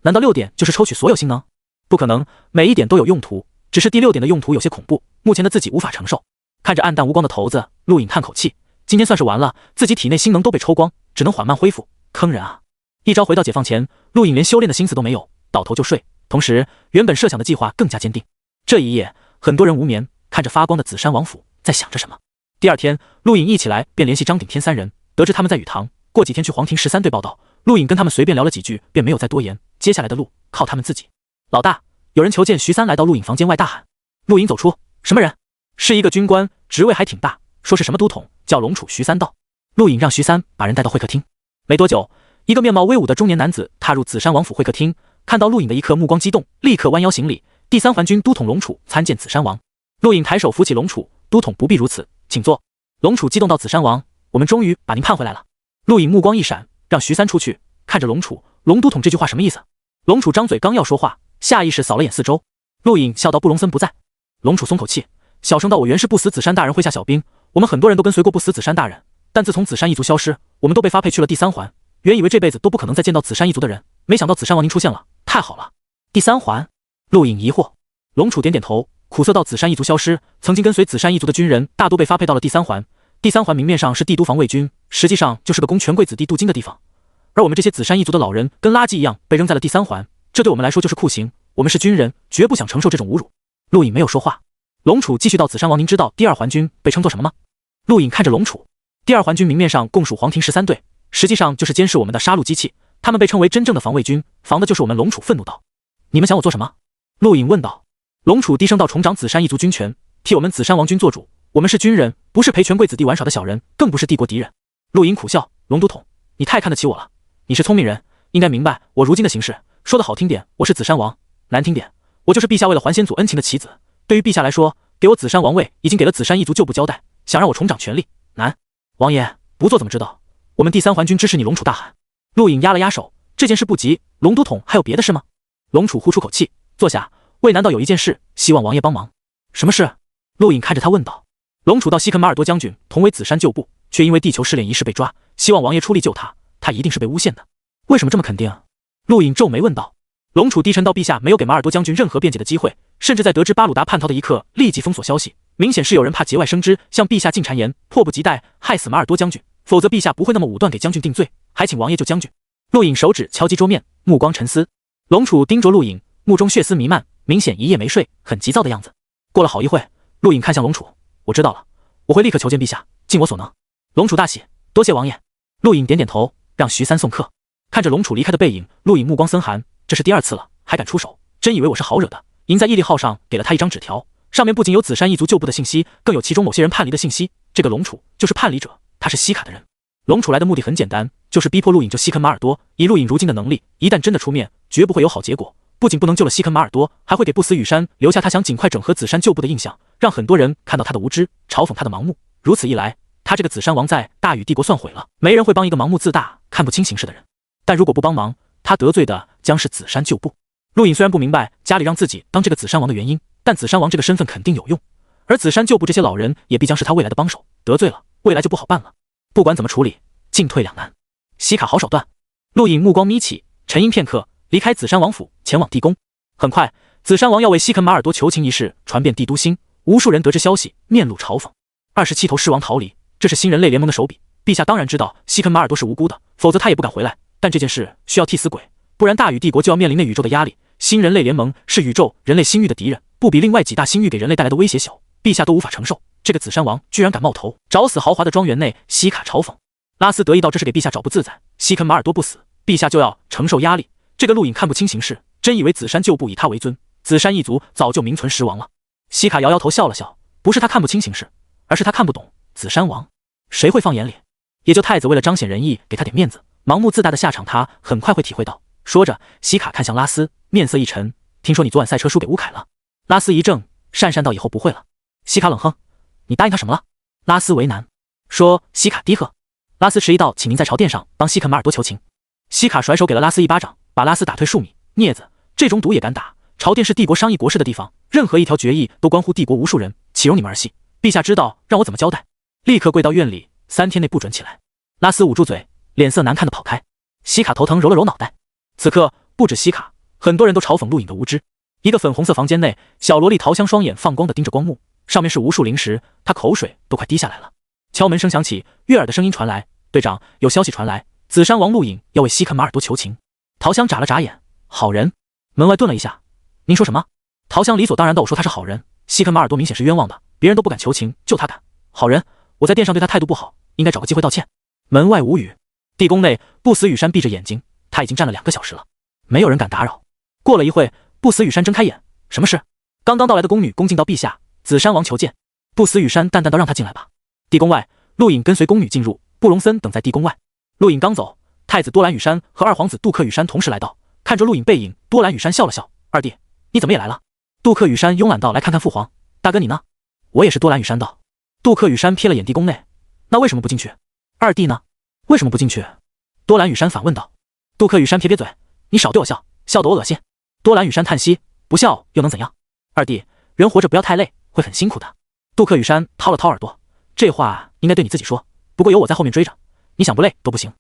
难道6点就是抽取所有星能？不可能，每一点都有用途，只是第6点的用途有些恐怖，目前的自己无法承受。看着暗淡无光的骰子，陆颖叹口气，今天算是完了，自己体内星能都被抽光，只能缓慢恢复，坑人啊！一朝回到解放前，陆颖连修炼的心思都没有，倒头就睡，同时原本设想的计划更加坚定。这一夜，很多人无眠，看着发光的紫山王府，在想着什么。第二天，陆颖一起来便联系张顶天3人，得知他们在雨堂，过几天去黄庭13队报道。陆颖跟他们随便聊了几句，便没有再多言，接下来的路靠他们自己。老大，有人求见徐三，来到陆颖房间外大喊。陆颖走出，什么人？是一个军官，职位还挺大，说是什么都统，叫龙楚。徐三道。陆颖让徐三把人带到会客厅。没多久，一个面貌威武的中年男子踏入紫山王府会客厅，看到陆颖的一刻目光激动，立刻弯腰行礼。第三环军都统龙楚参见紫山王。陆颖抬手扶起龙楚，都统不必如此，请坐。龙楚激动到紫山王，我们终于把您盼回来了。陆颖目光一闪，让徐三出去，看着龙楚，龙都统这句话什么意思？龙楚张嘴刚要说话，下意识扫了眼四周。陆颖笑道：布隆森不在。龙楚松口气，小声道：我原是不死紫山大人麾下小兵，我们很多人都跟随过不死紫山大人，但自从紫山一族消失，我们都被发配去了第三环，原以为这辈子都不可能再见到紫山一族的人，没想到紫山王您出现了，太好了。第三环？陆颖疑惑。龙楚点点头，苦涩道：紫山一族消失，曾经跟随紫山一族的军人大多被发配到了第三环。第三环明面上是帝都防卫军，实际上就是个供权贵子弟镀金的地方。而我们这些紫山一族的老人跟垃圾一样被扔在了第三环，这对我们来说就是酷刑。我们是军人，绝不想承受这种侮辱。陆颖没有说话。龙楚继续道：紫山王，您知道第二环军被称作什么吗？陆颖看着龙楚，第二环军明面上共属黄庭13队，实际上就是监视我们的杀戮机器，他们被称为真正的防卫军，防的就是我们。龙楚愤怒道：你们想我做什么？陆颖问道。龙楚低声道：重掌紫山一族军权，替我们紫山王军做主。我们是军人，不是陪权贵子弟玩耍的小人，更不是帝国敌人。陆颖苦笑：龙都统，你太看得起我了。你是聪明人，应该明白我如今的形势。说得好听点，我是紫山王；难听点，我就是陛下为了还先祖恩情的棋子。对于陛下来说，给我紫山王位已经给了紫山一族旧部交代，想让我重掌权力，难。王爷不做怎么知道？我们第三环军支持你。龙楚大喊。陆颖压了压手，这件事不急，龙都统还有别的事吗？龙楚呼出口气，坐下。魏难道有一件事希望王爷帮忙？什么事？陆颖看着他问道。龙楚道：西肯马尔多将军同为紫山旧部，却因为地球试炼一事被抓，希望王爷出力救他。他一定是被诬陷的。为什么这么肯定？陆颖皱眉问道。龙楚低沉道：陛下没有给马尔多将军任何辩解的机会，甚至在得知巴鲁达叛逃的一刻立即封锁消息，明显是有人怕节外生枝，向陛下进谗言，迫不及待害死马尔多将军，否则陛下不会那么武断给将军定罪，还请王爷救将军。陆颖手指敲击桌面，目光沉思。龙楚盯着陆颖，目中血丝弥漫，明显一夜没睡，很急躁的样子。过了好一会，陆颖看向龙楚：我知道了，我会立刻求见陛下，尽我所能。龙楚大喜，多谢王爷。陆颖点点头，让徐三送客。看着龙楚离开的背影，陆颖目光森寒，这是第二次了，还敢出手，真以为我是好惹的。赢在毅力号上给了他一张纸条，上面不仅有紫山一族旧部的信息，更有其中某些人叛离的信息。这个龙楚就是叛离者，他是西卡的人。龙楚来的目的很简单，就是逼迫陆颖救西肯马尔多。以陆颖如今的能力，一旦真的出面，绝不会有好结果。不仅不能救了西肯马尔多，还会给不死羽山留下他想尽快整合紫山旧部的印象，让很多人看到他的无知，嘲讽他的盲目。如此一来，他这个紫山王在大禹帝国算毁了，没人会帮一个盲目自大、看不清形势的人。但如果不帮忙，他得罪的将是紫山旧部。陆颖虽然不明白家里让自己当这个紫山王的原因，但紫山王这个身份肯定有用，而紫山旧部这些老人也必将是他未来的帮手，得罪了，未来就不好办了。不管怎么处理，进退两难。西卡好手段。陆颖目光眯起，沉吟片刻，离开紫山王府，前往地宫。很快，紫山王要为西肯马尔多求情一事传遍帝都星，无数人得知消息，面露嘲讽。27头狮王逃离，这是新人类联盟的手笔。陛下当然知道西肯马尔多是无辜的，否则他也不敢回来。但这件事需要替死鬼，不然大禹帝国就要面临内宇宙的压力。新人类联盟是宇宙人类星域的敌人，不比另外几大星域给人类带来的威胁小，陛下都无法承受。这个紫山王居然敢冒头，找死豪华的庄园内，西卡嘲讽。拉斯得意道：这是给陛下找不自在，西肯马尔多不死，陛下就要承受压力。这个陆颖看不清形势，真以为紫山旧部以他为尊，紫山一族早就名存实亡了。西卡摇摇头笑了笑，不是他看不清形势，而是他看不懂紫山王，谁会放眼里？也就太子为了彰显仁义，给他点面子，盲目自大的下场他很快会体会到。说着，西卡看向拉斯，面色一沉：听说你昨晚赛车输给乌凯了？拉斯一怔，讪讪道：以后不会了。西卡冷哼：你答应他什么了？拉斯为难说。西卡低喝。拉斯迟疑道：请您在朝殿上帮西肯马尔多求情。西卡甩手给了拉斯一巴掌，把拉斯打退数米。镊子，这种赌也敢打？朝殿是帝国商议国事的地方，任何一条决议都关乎帝国无数人，岂容你们儿戏？陛下知道让我怎么交代？立刻跪到院里，3天内不准起来。拉斯捂住嘴，脸色难看的跑开。西卡头疼揉了揉脑袋。此刻不止西卡，很多人都嘲讽陆颖的无知。一个粉红色房间内，小萝莉桃香双眼放光的盯着光幕，上面是无数零食，她口水都快滴下来了。敲门声响起，悦耳的声音传来：队长，有消息传来，紫山王陆颖要为西肯马尔多求情。桃香眨了眨眼，好人。门外顿了一下，您说什么？桃香理所当然的我说他是好人，西肯马尔多明显是冤枉的，别人都不敢求情，就他敢。好人，我在殿上对他态度不好，应该找个机会道歉。门外无语。地宫内，不死羽山闭着眼睛，他已经站了2个小时了，没有人敢打扰。过了一会，不死羽山睁开眼，什么事？刚刚到来的宫女恭敬到陛下，紫山王求见。不死羽山淡淡道：让他进来吧。地宫外，陆颖跟随宫女进入，布隆森等在地宫外。陆颖刚走，太子多兰羽山和二皇子杜克羽山同时来到，看着陆颖背影，多兰羽山笑了笑：“二弟，你怎么也来了？”杜克羽山慵懒道：“来看看父皇。大哥你呢？”我也是多兰羽山道。杜克羽山瞥了眼地宫内，那为什么不进去？二弟呢？为什么不进去？多兰羽山反问道。杜克羽山撇撇嘴：“你少对我笑，笑得我恶心。”多兰羽山叹息：“不笑又能怎样？二弟，人活着不要太累，会很辛苦的。”杜克羽山掏了掏耳朵：“这话应该对你自己说，不过有我在后面追着，你想不累都不行。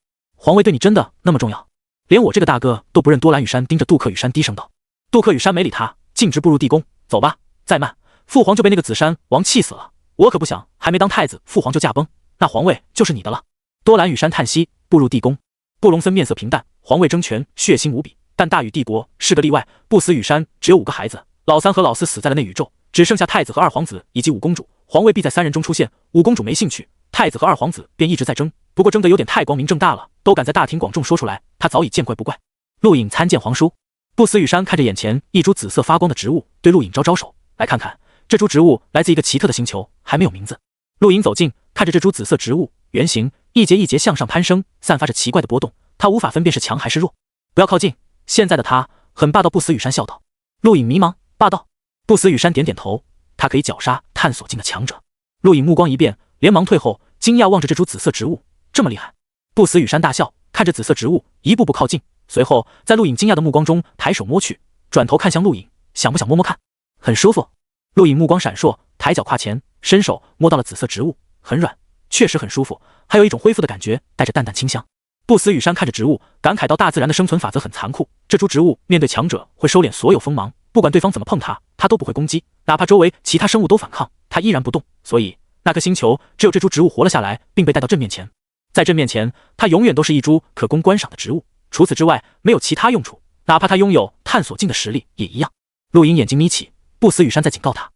皇位对你真的那么重要？连我这个大哥都不认。”多兰羽山盯着杜克羽山低声道。杜克羽山没理他，径直步入地宫：“走吧，再慢，父皇就被那个紫山王气死了。我可不想还没当太子，父皇就驾崩，那皇位就是你的了。”多兰羽山叹息，步入地宫。布隆森面色平淡：“皇位争权，血腥无比，但大禹帝国是个例外。不死羽山只有5个孩子，老三和老四死在了内宇宙，只剩下太子和二皇子以及五公主，皇位必在3人中出现。五公主没兴趣，太子和二皇子便一直在争，不过争得有点太光明正大了，都敢在大庭广众说出来，他早已见怪不怪。”陆颖参见皇叔。不死羽山看着眼前一株紫色发光的植物，对陆颖招招手：“来看看，这株植物来自一个奇特的星球，还没有名字。”陆颖走近，看着这株紫色植物，圆形，一节一节向上攀升，散发着奇怪的波动，他无法分辨是强还是弱。“不要靠近！”现在的他很霸道。不死羽山笑道。陆颖迷茫：“霸道？”不死羽山点点头：“他可以绞杀探索境的强者。”陆颖目光一变，连忙退后，惊讶望着这株紫色植物，这么厉害！不死羽山大笑，看着紫色植物一步步靠近，随后在陆颖惊讶的目光中抬手摸去，转头看向陆颖：“想不想摸摸看？”“很舒服。”陆颖目光闪烁，抬脚跨前，伸手摸到了紫色植物，很软，确实很舒服，还有一种恢复的感觉，带着淡淡清香。不死羽山看着植物，感慨到大自然的生存法则很残酷，这株植物面对强者会收敛所有锋芒，不管对方怎么碰它，它都不会攻击，哪怕周围其他生物都反抗，它依然不动。所以那颗星球只有这株植物活了下来，并被带到朕面前。在朕面前，它永远都是一株可供观赏的植物，除此之外没有其他用处，哪怕它拥有探索境的实力也一样。陆颖眼睛眯起，不死羽山在警告他：“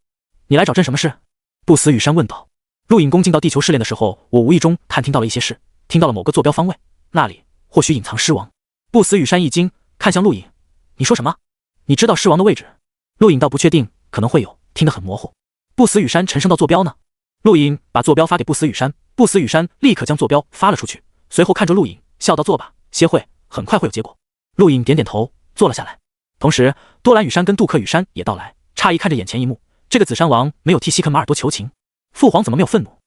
你来找朕什么事？”不死羽山问道。陆颖攻进到地球试炼的时候，我无意中探听到了一些事，听到了某个坐标方位，那里或许隐藏狮王。不死羽山一惊，看向陆颖：“你说什么？你知道狮王的位置？”陆颖倒不确定，可能会有，听得很模糊。不死羽山沉声道：“坐标呢？”陆颖把坐标发给不死羽山，不死羽山立刻将坐标发了出去，随后看着陆颖笑道：“坐吧，歇会，很快会有结果。”陆颖点点头，坐了下来。同时，多兰羽山跟杜克羽山也到来，诧异看着眼前一幕，这个紫山王没有替西肯马尔多求情，父皇怎么没有愤怒？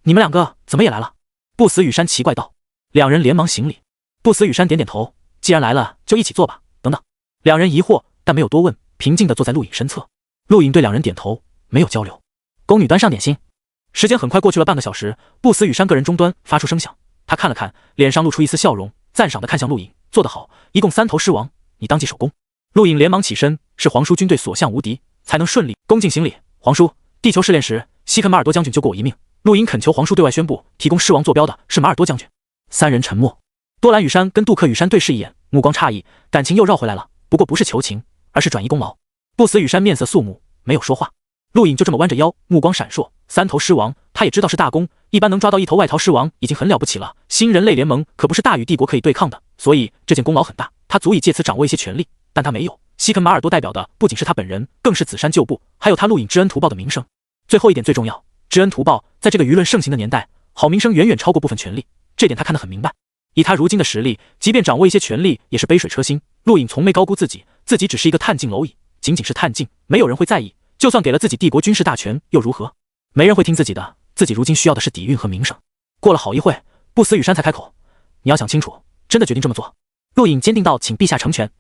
你们两个怎么也来了？不死羽山奇怪道。两人连忙行礼。不死羽山点点头，既然来了，就一起坐吧。等等。两人疑惑，但没有多问，平静地坐在陆颖身侧。陆颖对两人点头，没有交流。宫女端上点心。时间很快过去了半个小时，不死羽山个人终端发出声响，他看了看，脸上露出一丝笑容，赞赏地看向陆颖：“做得好，一共3头狮王，你当即首功。”陆颖连忙起身，是皇叔军队所向无敌，才能顺利。恭敬行礼。皇叔，地球试炼时，西肯马尔多将军救过我一命。陆颖恳求皇叔对外宣布，提供狮王坐标的是马尔多将军。三人沉默。多兰羽山跟杜克羽山对视一眼，目光诧异，感情又绕回来了，不过不是求情，而是转移功劳。不死羽山面色肃穆，没有说话。陆颖就这么弯着腰，目光闪烁。3头狮王，他也知道是大功，一般能抓到1头外逃狮王已经很了不起了。新人类联盟可不是大禹帝国可以对抗的，所以这件功劳很大，他足以借此掌握一些权力。但他没有。西肯马尔多代表的不仅是他本人，更是紫山旧部，还有他陆颖知恩图报的名声。最后一点最重要，知恩图报，在这个舆论盛行的年代，好名声远远超过部分权力，这点他看得很明白。以他如今的实力，即便掌握一些权力，也是杯水车薪。陆颖从没高估自己，自己只是一个探镜蝼蚁，仅仅是探镜，没有人会在意。就算给了自己帝国军事大权又如何？没人会听自己的，自己如今需要的是底蕴和名声。过了好一会，不死羽山才开口：“你要想清楚，真的决定这么做？”陆颖坚定道：“请陛下成全。”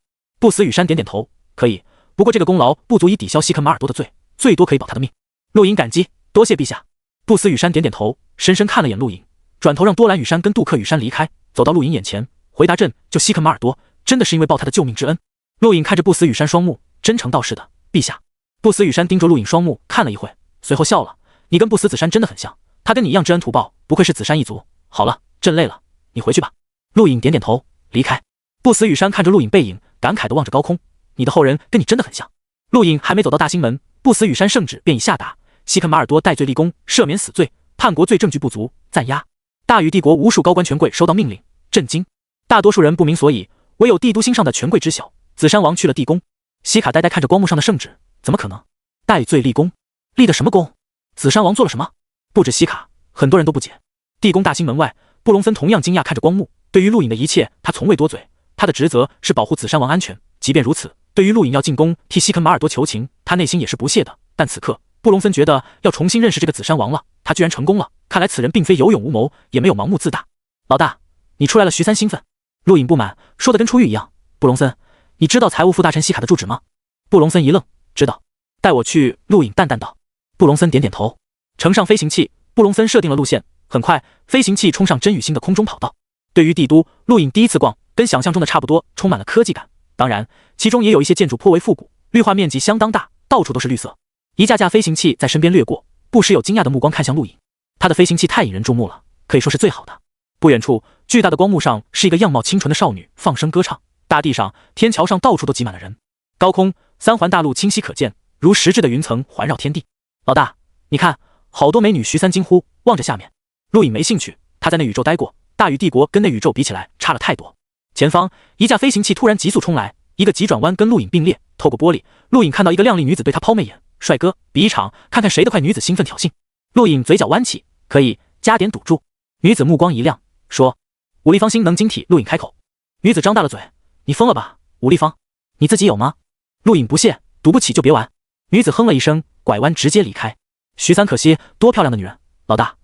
不死羽山点点头：“可以，不过这个功劳不足以抵消西肯马尔多的罪，最多可以保他的命。”陆颖感激：“多谢陛下。”不死羽山点点头，深深看了眼陆颖，转头让多兰羽山跟杜克羽山离开，走到陆颖眼前，回答：“朕救西肯马尔多，真的是因为报他的救命之恩。”陆颖看着不死羽山双目，真诚道：“是的，陛下。”不死羽山盯着陆颖双目看了一会，随后笑了：“你跟不死紫山真的很像，他跟你一样知恩图报，不愧是紫山一族。好了，朕累了，你回去吧。”陆颖点点头，离开。不死羽山看着陆颖背影，感慨地望着高空：“你的后人跟你真的很像。”陆颖还没走到大兴门，不死羽山圣旨便已下达：西肯马尔多戴罪立功，赦免死罪，叛国罪证据不足，暂押。大禹帝国无数高官权贵收到命令，震惊。大多数人不明所以，唯有帝都星上的权贵知晓。紫山王去了地宫。西卡呆呆看着光幕上的圣旨，怎么可能？戴罪立功？立的什么功？紫山王做了什么？不止西卡，很多人都不解。地宫大兴门外，布隆森同样惊讶看着光幕，对于陆隐的一切，他从未多嘴，他的职责是保护紫山王安全。即便如此，对于陆隐要进宫替西肯马尔多求情，他内心也是不屑的。但此刻，布隆森觉得要重新认识这个紫山王了，他居然成功了，看来此人并非有勇无谋，也没有盲目自大。老大，你出来了。徐三兴奋。陆隐不满，说的跟出狱一样。布隆森，你知道财务副大臣西卡的住址吗？布隆森一愣，知道。带我去。陆隐淡淡道。布隆森点点头。乘上飞行器，布隆森设定了路线，很快飞行器冲上真宇星的空中跑道。对于帝都，陆隐第一次逛，跟想象中的差不多，充满了科技感。当然，其中也有一些建筑颇为复古，绿化面积相当大，到处都是绿色。一架架飞行器在身边掠过，不时有惊讶的目光看向陆隐。他的飞行器太引人注目了，可以说是最好的。不远处，巨大的光幕上是一个样貌清纯的少女放声歌唱，大地上、天桥上到处都挤满了人。高空，三环大陆清晰可见，如实质的云层环绕天地。老大，你看，好多美女。徐三惊呼，望着下面。陆隐没兴趣，他在内宇宙待过，大宇帝国跟内宇宙比起来差了太多。前方，一架飞行器突然急速冲来，一个急转弯跟陆隐并列，透过玻璃，陆隐看到一个靓丽女子对他抛媚眼。帅哥，比一场，看看谁的快。女子兴奋挑衅。陆隐嘴角弯起，可以加点赌注。女子目光一亮，说：武立方星能晶体。陆隐开口。女子张大了嘴，你疯了吧？武立方，你自己有吗？陆隐不屑，赌不起就别玩。女子哼了一声，拐弯直接离开。徐三可惜，多漂亮的女人。老大，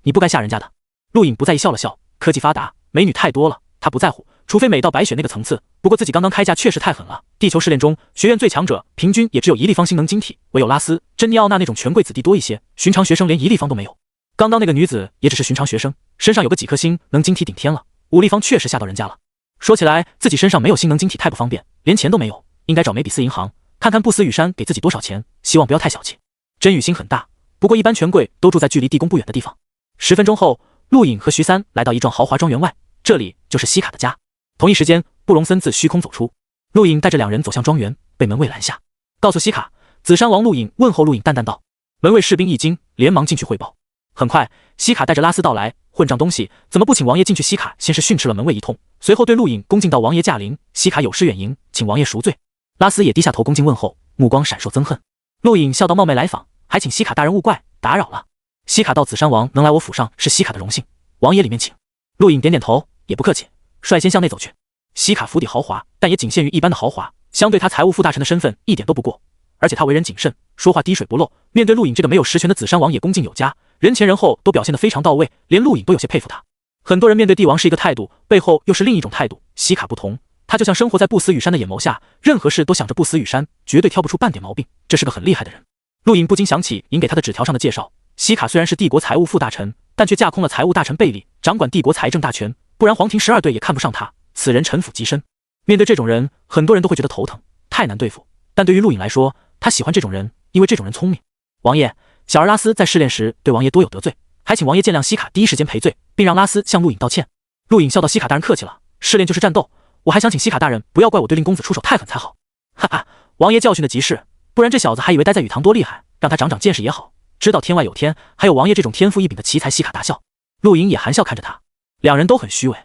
你不该吓人家的。陆隐不在意笑了笑，科技发达，美女太多了，他不在乎，除非美到白雪那个层次。不过自己刚刚开价确实太狠了。地球试炼中，学院最强者平均也只有一立方星能晶体，唯有拉斯、珍妮奥娜那种权贵子弟多一些，寻常学生连一立方都没有。刚刚那个女子也只是寻常学生，身上有个几颗星能晶体顶天了。武立方确实吓到人家了。说起来，自己身上没有星能晶体太不方便，连钱都没有，应该找梅比斯银行看看不死羽山给自己多少钱，希望不要太小气。真宇星很大，不过一般权贵都住在距离地宫不远的地方。10分钟后，陆隐和徐三来到一幢豪华庄园外，这里就是西卡的家。同一时间，布隆森自虚空走出，陆隐带着两人走向庄园，被门卫拦下，告诉西卡，紫山王陆隐问候。陆隐淡淡道。门卫士兵一惊，连忙进去汇报。很快，西卡带着拉斯到来，混账东西，怎么不请王爷进去？西卡先是训斥了门卫一通，随后对陆隐恭敬道：王爷驾临，西卡有失远迎，请王爷赎罪。拉斯也低下头恭敬问候，目光闪烁憎恨。陆隐笑道：冒昧来访，还请西卡大人勿怪，打扰了。西卡道：紫山王能来我府上是西卡的荣幸，王爷里面请。陆隐点点头，也不客气，率先向内走去。西卡府邸豪华，但也仅限于一般的豪华，相对他财务副大臣的身份一点都不过，而且他为人谨慎，说话滴水不漏，面对陆隐这个没有实权的紫山王也恭敬有加，人前人后都表现得非常到位，连陆隐都有些佩服他。很多人面对帝王是一个态度，背后又是另一种态度，西卡不同，他就像生活在不死羽山的眼眸下，任何事都想着不死羽山，绝对挑不出半点毛病，这是个很厉害的人。陆隐不禁想起引给他的纸条上的介绍，西卡虽然是帝国财务副大臣，但却架空了财务大臣贝利，掌管帝国财政大权，不然皇庭12队也看不上他，此人城府极深。面对这种人，很多人都会觉得头疼，太难对付，但对于陆隐来说，他喜欢这种人，因为这种人聪明。王爷，小儿拉斯在试炼时对王爷多有得罪，还请王爷见谅。西卡第一时间赔罪，并让拉斯向陆隐道歉。陆隐笑道：西卡大人客气了，试炼就是战斗，我还想请西卡大人不要怪我对令公子出手太狠才好。哈哈，王爷教训的极是，不然这小子还以为待在雨堂多厉害，让他长长见识也好，知道天外有天，还有王爷这种天赋异禀的奇才。西卡大笑，陆隐也含笑看着他，两人都很虚伪。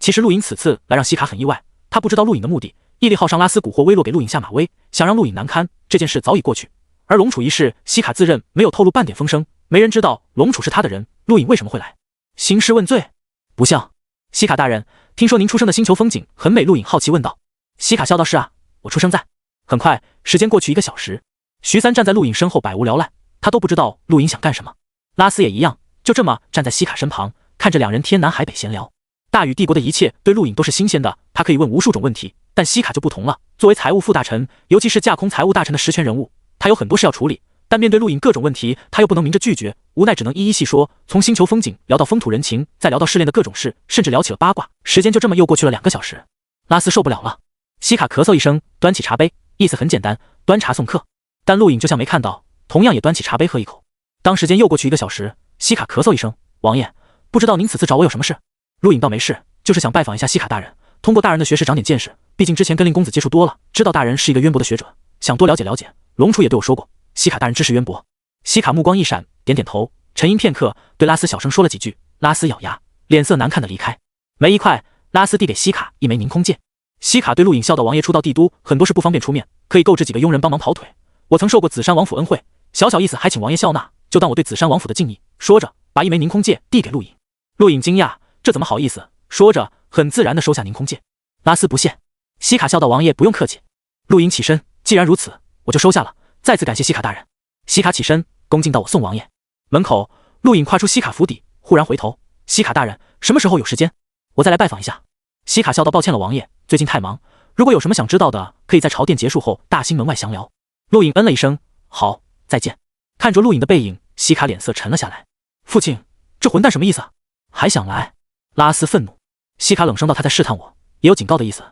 其实陆隐此次来让西卡很意外，他不知道陆隐的目的，毅力号上拉斯蛊惑威洛给陆隐下马威，想让陆隐难堪，这件事早已过去。而龙楚一事，西卡自认没有透露半点风声，没人知道龙楚是他的人，陆隐为什么会来？兴师问罪？不像。西卡大人，听说您出生的星球风景很美。陆隐好奇问道。西卡笑道：是啊，我出生在。很快，时间过去1个小时，徐三站在陆隐身后百无聊赖，他都不知道陆隐想干什么。拉斯也一样，就这么站在西卡身旁，看着两人天南海北闲聊。大禹帝国的一切对陆隐都是新鲜的，他可以问无数种问题，但西卡就不同了。作为财务副大臣，尤其是架空财务大臣的实权人物，他有很多事要处理，但面对陆隐各种问题，他又不能明着拒绝，无奈只能一一细说，从星球风景聊到风土人情，再聊到试炼的各种事，甚至聊起了八卦。时间就这么又过去了2个小时，拉斯受不了了。西卡咳嗽一声，端起茶杯，意思很简单，端茶送客。但陆隐就像没看到，同样也端起茶杯喝一口。当时间又过去1个小时，西卡咳嗽一声：王爷，不知道您此次找我有什么事？陆隐倒没事，就是想拜访一下西卡大人，通过大人的学识长点见识，毕竟之前跟令公子接触多了，知道大人是一个渊博的学者，想多了解了解。龙楚也对我说过，西卡大人知识渊博。西卡目光一闪，点点头，沉吟片刻，对拉斯小声说了几句。拉斯咬牙，脸色难看的离开。没一块，拉斯递给西卡一枚凝空剑。西卡对陆隐笑道：王爷初到帝都，很多事不方便出面，可以购置几个佣人帮忙跑腿。我曾受过紫山王府恩惠，小小意思还请王爷笑纳，就当我对紫山王府的敬意。说着，把一枚凝空剑递给陆隐。陆隐惊讶，这怎么好意思？说着，很自然地收下凝空戒。拉斯不谢。西卡笑道：“王爷不用客气。”陆颖起身：“既然如此，我就收下了。再次感谢西卡大人。”西卡起身恭敬道：“我送王爷。”门口，陆颖跨出西卡府邸，忽然回头：“西卡大人，什么时候有时间？我再来拜访一下。”西卡笑道：“抱歉了，王爷，最近太忙。如果有什么想知道的，可以在朝殿结束后大兴门外详聊。”陆颖嗯了一声：“好，再见。”看着陆颖的背影，西卡脸色沉了下来。父亲，这混蛋什么意思？还想来？拉斯愤怒。西卡冷声道：“他在试探我，也有警告的意思。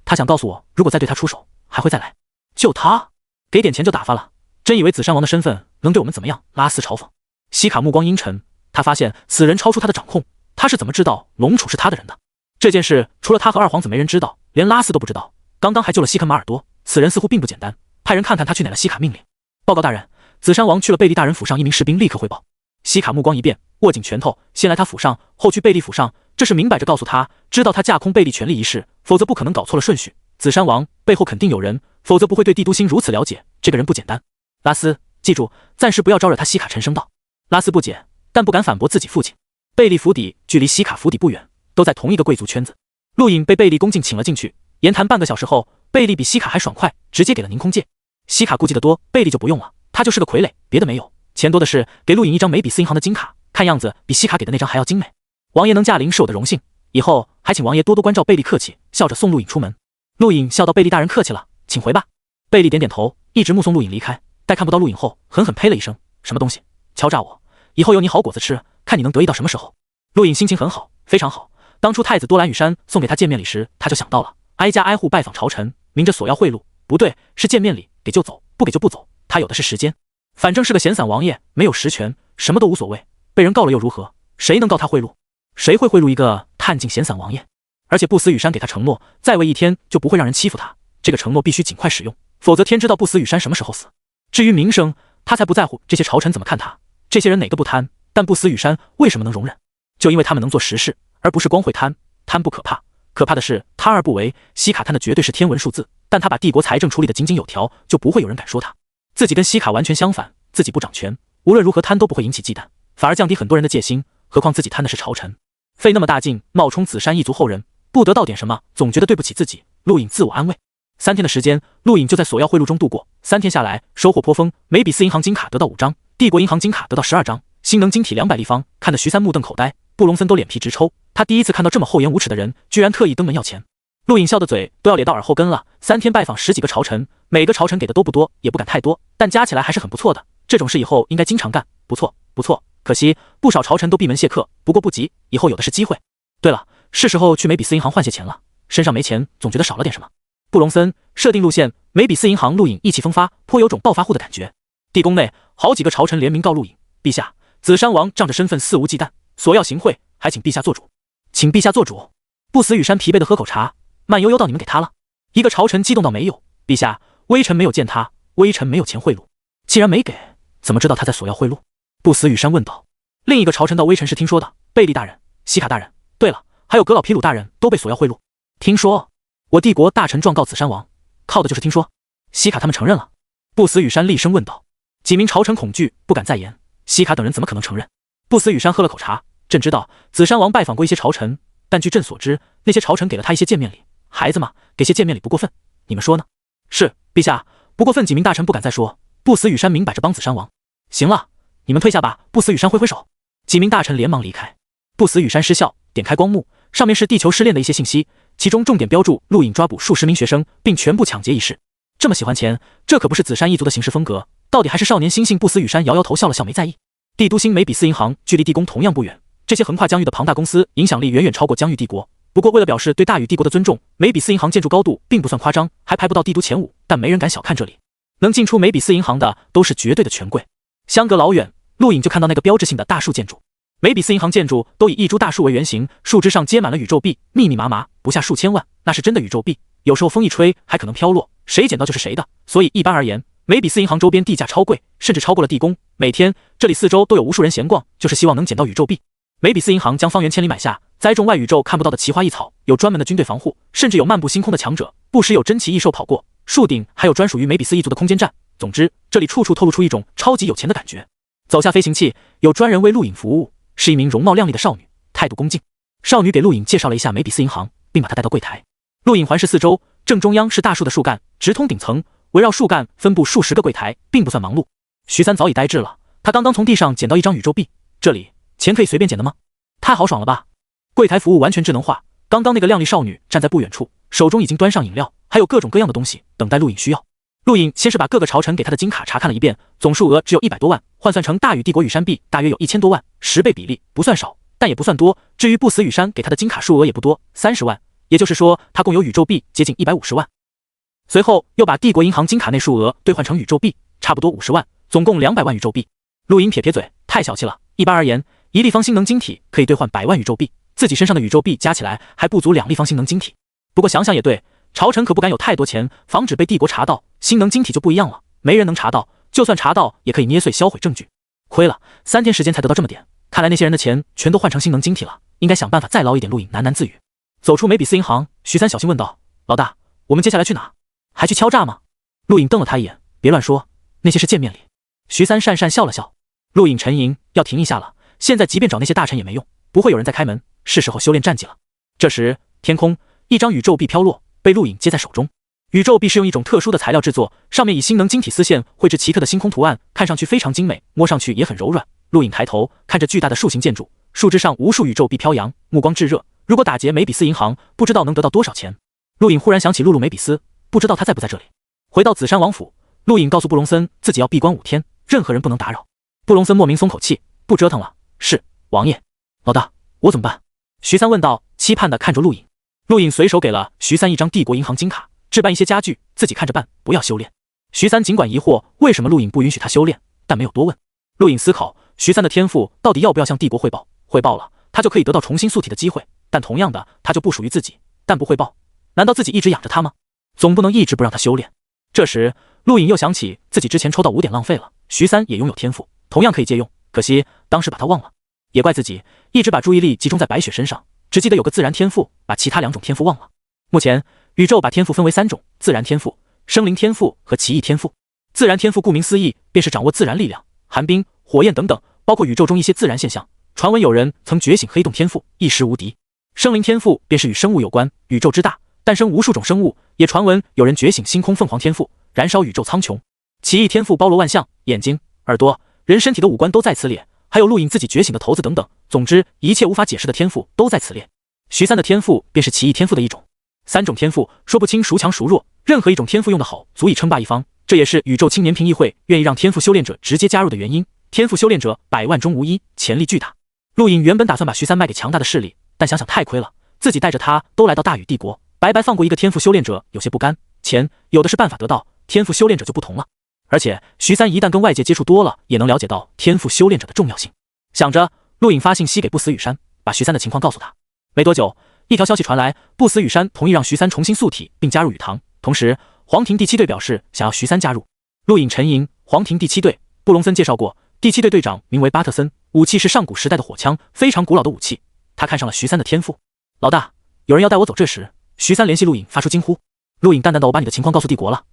他想告诉我，如果再对他出手，还会再来。就他，给点钱就打发了，真以为紫山王的身份能对我们怎么样？”拉斯嘲讽。西卡目光阴沉，他发现此人超出他的掌控，他是怎么知道龙楚是他的人的？这件事除了他和二皇子没人知道，连拉斯都不知道。刚刚还救了西肯马尔多，此人似乎并不简单。派人看看他去哪了。西卡命令：“报告大人，紫山王去了贝利大人府上，一名士兵立刻汇报。”西卡目光一变，握紧拳头，先来他府上，后去贝利府上，这是明摆着告诉他，知道他架空贝利权力一事，否则不可能搞错了顺序。紫山王背后肯定有人，否则不会对帝都星如此了解。这个人不简单。拉斯，记住，暂时不要招惹他。西卡沉声道。拉斯不解，但不敢反驳自己父亲。贝利府邸距离西卡府邸不远，都在同一个贵族圈子。陆颖被贝利恭敬请了进去，言谈半个小时后，贝利比西卡还爽快，直接给了凝空戒。西卡顾忌得多，贝利就不用了，他就是个傀儡，别的没有。钱多的是，给陆颖一张梅比斯银行的金卡，看样子比西卡给的那张还要精美。王爷能驾临是我的荣幸，以后还请王爷多多关照。贝利客气，笑着送陆颖出门。陆颖笑道：“贝利大人客气了，请回吧。”贝利点点头，一直目送陆颖离开。待看不到陆颖后，狠狠呸了一声：“什么东西，敲诈我！以后有你好果子吃，看你能得意到什么时候。”陆颖心情很好，非常好。当初太子多兰羽山送给他见面礼时，他就想到了，挨家挨户拜访朝臣，明着索要贿赂，不对，是见面礼，给就走，不给就不走。他有的是时间，反正是个闲散王爷，没有实权，什么都无所谓。被人告了又如何？谁能告他贿赂？谁会贿赂一个探尽闲散王爷？而且不死羽山给他承诺，再围一天就不会让人欺负他。这个承诺必须尽快使用，否则天知道不死羽山什么时候死。至于名声，他才不在乎这些朝臣怎么看他。这些人哪个不贪？但不死羽山为什么能容忍？就因为他们能做实事，而不是光会贪。贪不可怕，可怕的是贪而不为。西卡贪的绝对是天文数字，但他把帝国财政处理得井井有条，就不会有人敢说他。自己跟西卡完全相反，自己不掌权，无论如何贪都不会引起忌惮，反而降低很多人的戒心。何况自己贪的是朝臣，费那么大劲冒充紫山一族后人，不得到点什么，总觉得对不起自己。陆颖自我安慰。3天的时间，陆颖就在索要贿赂中度过。3天下来，收获颇丰。梅比斯银行金卡得到5张，帝国银行金卡得到12张，星能晶体200立方，看得徐三目瞪口呆，布隆森都脸皮直抽。他第一次看到这么厚颜无耻的人，居然特意登门要钱。陆颖笑的嘴都要咧到耳后根了。3天拜访10几个朝臣，每个朝臣给的都不多，也不敢太多，但加起来还是很不错的。这种事以后应该经常干，不错不错。可惜不少朝臣都闭门谢客，不过不急，以后有的是机会。对了，是时候去梅比斯银行换些钱了，身上没钱，总觉得少了点什么。布隆森设定路线，梅比斯银行。陆颖意气风发，颇有种暴发户的感觉。地宫内好几个朝臣联名告陆颖：“陛下，紫山王仗着身份肆无忌惮，索要行贿，还请陛下做主。”请陛下做主。不死羽山疲惫的喝口茶，慢悠悠道：“你们给他了。”一个朝臣激动到：“没有，陛下，微臣没有见他，微臣没有钱贿赂。”既然没给，怎么知道他在索要贿赂？不死羽山问道。另一个朝臣道：“微臣是听说的，贝利大人、西卡大人，对了，还有格老皮鲁大人都被索要贿赂。听说？我帝国大臣状告紫山王，靠的就是听说。”西卡他们承认了？不死羽山厉声问道。几名朝臣恐惧，不敢再言。西卡等人怎么可能承认？不死羽山喝了口茶，朕知道紫山王拜访过一些朝臣，但据朕所知，那些朝臣给了他一些见面礼。孩子嘛，给些见面礼不过分，你们说呢？是，陛下，不过分。几名大臣不敢再说。不死羽山明摆着帮紫山王。行了，你们退下吧。不死羽山挥挥手，几名大臣连忙离开。不死羽山失笑，点开光幕，上面是地球失恋的一些信息，其中重点标注陆颖抓捕数十名学生，并全部抢劫一事。这么喜欢钱，这可不是紫山一族的行事风格，到底还是少年心性。不死羽山摇摇头，笑了笑，没在意。帝都星梅比斯银行距离地宫同样不远，这些横跨疆域的庞大公司影响力远远超过疆域帝国。不过为了表示对大禹帝国的尊重，梅比斯银行建筑高度并不算夸张，还排不到帝都前5，但没人敢小看这里。能进出梅比斯银行的都是绝对的权贵。相隔老远，陆颖就看到那个标志性的大树建筑。梅比斯银行建筑都以一株大树为原型，树枝上结满了宇宙币，密密麻麻，不下数千万，那是真的宇宙币。有时候风一吹还可能飘落，谁捡到就是谁的。所以一般而言，梅比斯银行周边地价超贵，甚至超过了地宫。每天这里四周都有无数人闲逛，就是希望能捡到宇宙币。梅比斯银行将方圆千里买下，栽种外宇宙看不到的奇花异草，有专门的军队防护，甚至有漫步星空的强者，不时有珍奇异兽跑过。树顶还有专属于梅比斯一族的空间站。总之，这里处处透露出一种超级有钱的感觉。走下飞行器，有专人为陆颖服务，是一名容貌靓丽的少女，态度恭敬。少女给陆颖介绍了一下美比斯银行，并把她带到柜台。陆颖环视四周，正中央是大树的树干，直通顶层，围绕树干分布数十个柜台，并不算忙碌。徐三早已呆滞了，他刚刚从地上捡到一张宇宙币，这里钱可以随便捡的吗？太豪爽了吧！柜台服务完全智能化，刚刚那个靓丽少女站在不远处，手中已经端上饮料，还有各种各样的东西等待陆颖需要。陆颖先是把各个朝臣给他的金卡查看了一遍，总数额只有100多万，换算成大禹帝国羽山币大约有1000多万，10倍比例，不算少，但也不算多。至于不死羽山给他的金卡数额也不多，30万，也就是说他共有宇宙币接近150万。随后又把帝国银行金卡内数额兑换成宇宙币，差不多50万，总共200万宇宙币。陆颖撇撇嘴，太小气了，一般而言，一立方星能晶体可以兑换100万宇宙币，自己身上的宇宙币加起来还不足2立方星能晶体。不过想想也对，朝臣可不敢有太多钱，防止被帝国查到。星能晶体就不一样了，没人能查到，就算查到也可以捏碎销毁证据。亏了，3天时间才得到这么点，看来那些人的钱全都换成星能晶体了，应该想办法再捞一点。陆颖喃喃自语。走出美比斯银行，徐三小心问道：“老大，我们接下来去哪？还去敲诈吗？”陆颖瞪了他一眼，别乱说，那些是见面礼。徐三讪讪笑了笑。陆颖沉吟，要停一下了，现在即便找那些大臣也没用，不会有人再开门，是时候修炼战绩了。这时天空一张宇宙币飘落，被陆颖接在手中。宇宙币是用一种特殊的材料制作，上面以星能晶体丝线绘制奇特的星空图案，看上去非常精美，摸上去也很柔软。陆颖抬头看着巨大的树形建筑，树枝上无数宇宙币飘扬，目光炙热。如果打劫美比斯银行，不知道能得到多少钱。陆颖忽然想起露露美比斯，不知道他在不在这里。回到紫山王府，陆颖告诉布隆森自己要闭关5天，任何人不能打扰。布隆森莫名松口气，不折腾了。是，王爷。老大，我怎么办？徐三问道，期盼地看着陆颖。陆颖随手给了徐三一张帝国银行金卡，置办一些家具，自己看着办，不要修炼。徐三尽管疑惑为什么陆颖不允许他修炼，但没有多问。陆颖思考，徐三的天赋到底要不要向帝国汇报？汇报了，他就可以得到重新塑体的机会，但同样的，他就不属于自己。但不汇报，难道自己一直养着他吗？总不能一直不让他修炼。这时，陆颖又想起自己之前抽到5点浪费了，徐三也拥有天赋，同样可以借用，可惜当时把他忘了。也怪自己一直把注意力集中在白雪身上，只记得有个自然天赋，把其他2种天赋忘了。目前宇宙把天赋分为3种：自然天赋、生灵天赋和奇异天赋。自然天赋顾名思义，便是掌握自然力量，寒冰、火焰等等，包括宇宙中一些自然现象。传闻有人曾觉醒黑洞天赋，一时无敌。生灵天赋便是与生物有关，宇宙之大，诞生无数种生物，也传闻有人觉醒星空凤凰天赋，燃烧宇宙苍穹。奇异天赋包罗万象，眼睛、耳朵、人身体的五官都在此列，还有陆颖自己觉醒的头子等等。总之，一切无法解释的天赋都在此列。徐三的天赋便是奇异天赋的一种。3种天赋说不清孰强孰弱，任何一种天赋用得好，足以称霸一方。这也是宇宙青年评议会愿意让天赋修炼者直接加入的原因。天赋修炼者100万中无一，潜力巨大。陆颖原本打算把徐三卖给强大的势力，但想想太亏了，自己带着他都来到大禹帝国，白白放过一个天赋修炼者，有些不甘。钱有的是办法得到，天赋修炼者就不同了。而且徐三一旦跟外界接触多了，也能了解到天赋修炼者的重要性。想着，陆颖发信息给不死羽山，把徐三的情况告诉他。没多久，一条消息传来，不死羽山同意让徐三重新塑体并加入禹堂，同时黄庭第7队表示想要徐三加入。陆颖沉吟，黄庭第7队，布隆森介绍过，第7队队长名为巴特森，武器是上古时代的火枪，非常古老的武器。他看上了徐三的天赋。老大，有人要带我走。这时，徐三联系陆颖，发出惊呼。陆颖淡淡的，我把你的情况告诉帝国了，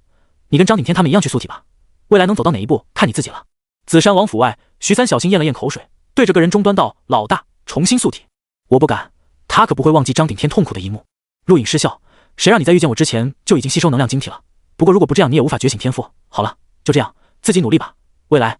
你跟张顶天他们一样去塑体吧，未来能走到哪一步，看你自己了。紫山王府外，徐三小心咽了咽口水，对着个人终端道：老大，重新塑体，我不敢，他可不会忘记张顶天痛苦的一幕。陆颖失笑，谁让你在遇见我之前就已经吸收能量晶体了？不过如果不这样，你也无法觉醒天赋。好了，就这样，自己努力吧，未来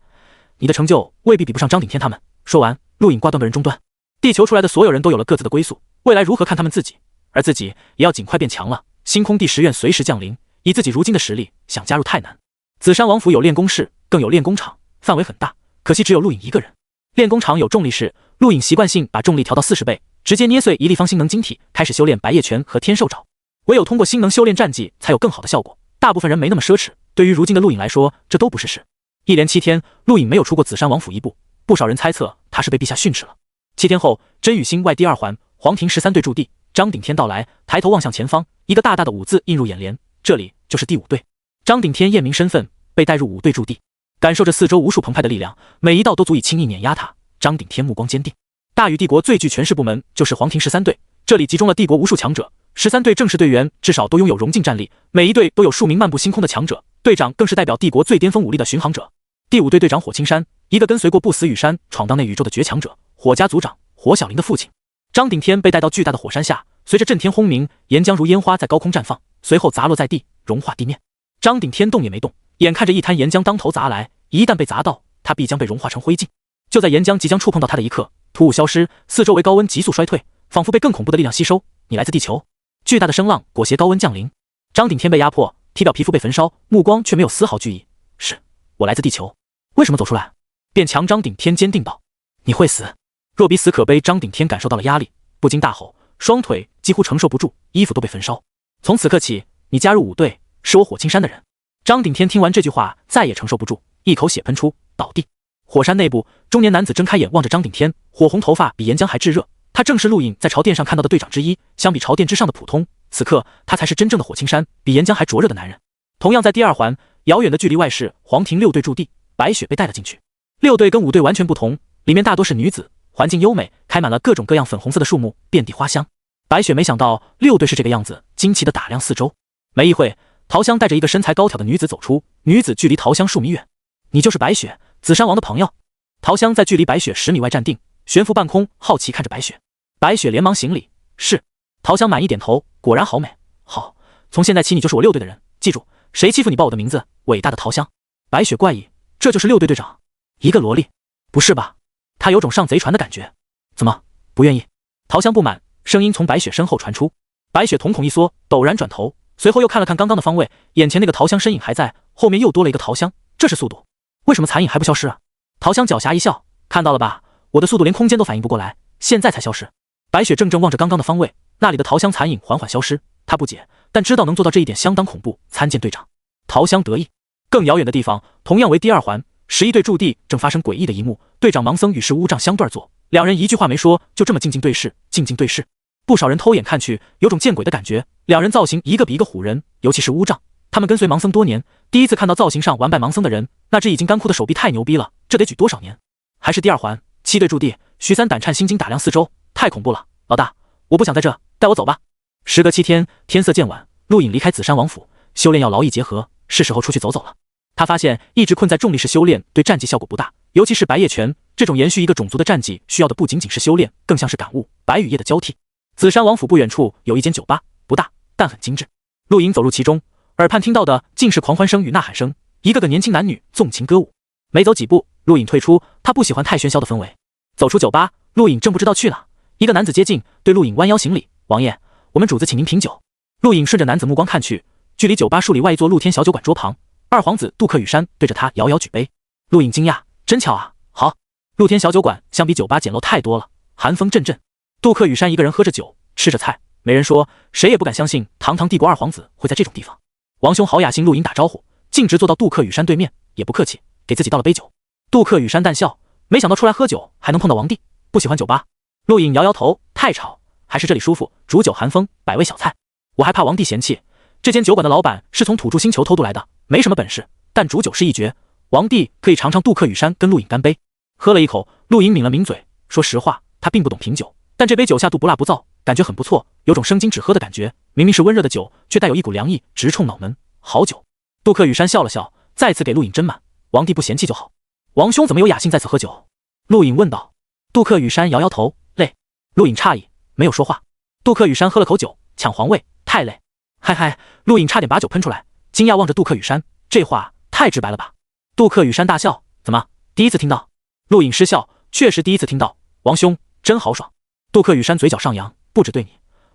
你的成就未必比不上张顶天他们。说完，陆颖挂断个人终端。地球出来的所有人都有了各自的归宿，未来如何看他们自己，而自己也要尽快变强了。星空第10院随时降临，以自己如今的实力，想加入太难。紫山王府有练功室，更有练功场，范围很大，可惜只有陆颖一个人。练功场有重力室，陆颖习惯性把重力调到40倍，直接捏碎1立方星能晶体，开始修炼白夜拳和天兽爪。唯有通过星能修炼战绩，才有更好的效果。大部分人没那么奢侈，对于如今的陆颖来说，这都不是事。一连7天，陆颖没有出过紫山王府一步，不少人猜测他是被陛下训斥了。7天后，真宇星外第2环，黄庭13队驻地。张顶天到来，抬头望向前方，一个大大的5字映入眼帘，这里就是第5队。张顶天验明身份，被带入5队驻地，感受着四周无数澎湃的力量，每一道都足以轻易碾压他。张顶天目光坚定。大禹帝国最具权势部门就是黄庭13队，这里集中了帝国无数强者。13队正式队员至少都拥有融进战力，每一队都有数名漫步星空的强者，队长更是代表帝国最巅峰武力的巡航者。第5队队长火青山，一个跟随过不死羽山闯荡内宇宙的绝强者，火家族长火小林的父亲。张顶天被带到巨大的火山下，随着震天轰鸣，岩浆如烟花在高空绽放，随后砸落在地，融化地面。张顶天动也没动，眼看着一滩岩浆当头砸来，一旦被砸到，他必将被融化成灰烬。就在岩浆即将触碰到他的一刻，突兀消失，四周围高温急速衰退，仿佛被更恐怖的力量吸收。你来自地球。巨大的声浪裹挟高温降临，张顶天被压迫，体表皮肤被焚烧，目光却没有丝毫惧意。是，我来自地球。为什么走出来？变强。张顶天坚定道：你会死。若比死可悲。张顶天感受到了压力，不禁大吼，双腿几乎承受不住，衣服都被焚烧。从此刻起，你加入5队，是我火青山的人。张顶天听完这句话，再也承受不住，一口血喷出，倒地。火山内部，中年男子睁开眼望着张顶天，火红头发比岩浆还炙热。他正是陆隐在朝殿上看到的队长之一，相比朝殿之上的普通，此刻他才是真正的火青山，比岩浆还灼热的男人。同样在第2环，遥远的距离外是黄庭6队驻地，白雪被带了进去。6队跟5队完全不同，里面大多是女子，环境优美，开满了各种各样粉红色的树木，遍地花香。白雪没想到6队是这个样子，惊奇地打量四周。没一会，桃香带着一个身材高挑的女子走出，女子距离桃香数米远。你就是白雪，紫山王的朋友。桃香在距离白雪10米外站定，悬浮半空，好奇看着白雪。白雪连忙行礼，是。桃香满意点头，果然好美。好，从现在起你就是我6队的人，记住，谁欺负你报我的名字，伟大的桃香。白雪怪异，这就是6队队长？一个萝莉？不是吧？他有种上贼船的感觉。怎么，不愿意？桃香不满，声音从白雪身后传出。白雪瞳孔一缩，陡然转头，随后又看了看刚刚的方位，眼前那个桃香身影还在，后面又多了一个桃香，这是速度。为什么残影还不消失啊？桃香狡黠一笑，看到了吧，我的速度连空间都反应不过来，现在才消失。白雪怔怔望着刚刚的方位，那里的桃香残影缓缓消失，她不解，但知道能做到这一点相当恐怖。参见队长。桃香得意。更遥远的地方，同样为第2环，11队驻地正发生诡异的一幕，队长盲僧与世乌杖相对坐，两人一句话没说，就这么静静对视，静静对视。不少人偷眼看去，有种见鬼的感觉。两人造型一个比一个唬人，尤其是乌杖，他们跟随盲僧多年，第一次看到造型上完败盲僧的人，那只已经干枯的手臂太牛逼了，这得举多少年？还是第2环，7队驻地，徐三胆颤心惊打量四周，太恐怖了，老大，我不想在这，带我走吧。时隔7天，天色渐晚，陆隐离开紫山王府，修炼要劳逸结合，是时候出去走走了。他发现一直困在重力式修炼对战绩效果不大，尤其是白夜拳这种延续一个种族的战绩，需要的不仅仅是修炼，更像是感悟，白与夜的交替。紫山王府不远处有一间酒吧，不大，但很精致。陆隐走入其中，耳畔听到的尽是狂欢声与呐喊声，一个个年轻男女纵情歌舞。没走几步，陆隐退出，他不喜欢太喧嚣的氛围。走出酒吧，陆隐正不知道去哪，一个男子接近，对陆隐弯腰行礼：“王爷，我们主子请您品酒。”陆隐顺着男子目光看去，距离酒吧数里外一座露天小酒馆桌旁，二皇子杜克羽山对着他遥遥举杯。陆隐惊讶：“真巧啊！”好，露天小酒馆相比酒吧简陋太多了，寒风阵阵。杜克羽山一个人喝着酒，吃着菜，没人说，谁也不敢相信堂堂帝国二皇子会在这种地方。王兄好雅兴，陆隐打招呼，径直坐到杜克羽山对面，也不客气，给自己倒了杯酒。杜克羽山淡笑，没想到出来喝酒还能碰到王帝，不喜欢酒吧？陆隐摇摇头，太吵，还是这里舒服，煮酒寒风，百味小菜。我还怕王帝嫌弃，这间酒馆的老板是从土著星球偷渡来的，没什么本事，但煮酒是一绝。王帝可以尝尝。杜克羽山跟陆隐干杯，喝了一口，陆隐抿了抿嘴，说实话，他并不懂品酒，但这杯酒下肚不辣不燥，感觉很不错，有种生津止喝的感觉。明明是温热的酒，却带有一股凉意，直冲脑门，好酒。杜克羽山笑了笑，再次给陆隐斟满。王帝不嫌弃就好。王兄怎么有雅兴在此喝酒？陆隐问道。杜克羽山摇摇头，累。陆隐诧异，没有说话。杜克羽山喝了口酒，抢皇位，太累。嗨嗨，陆隐差点把酒喷出来，惊讶望着杜克羽山，这话太直白了吧？杜克羽山大笑，怎么，第一次听到？陆隐失笑，确实第一次听到。王兄真豪爽。杜克羽山嘴角上扬，不止对你，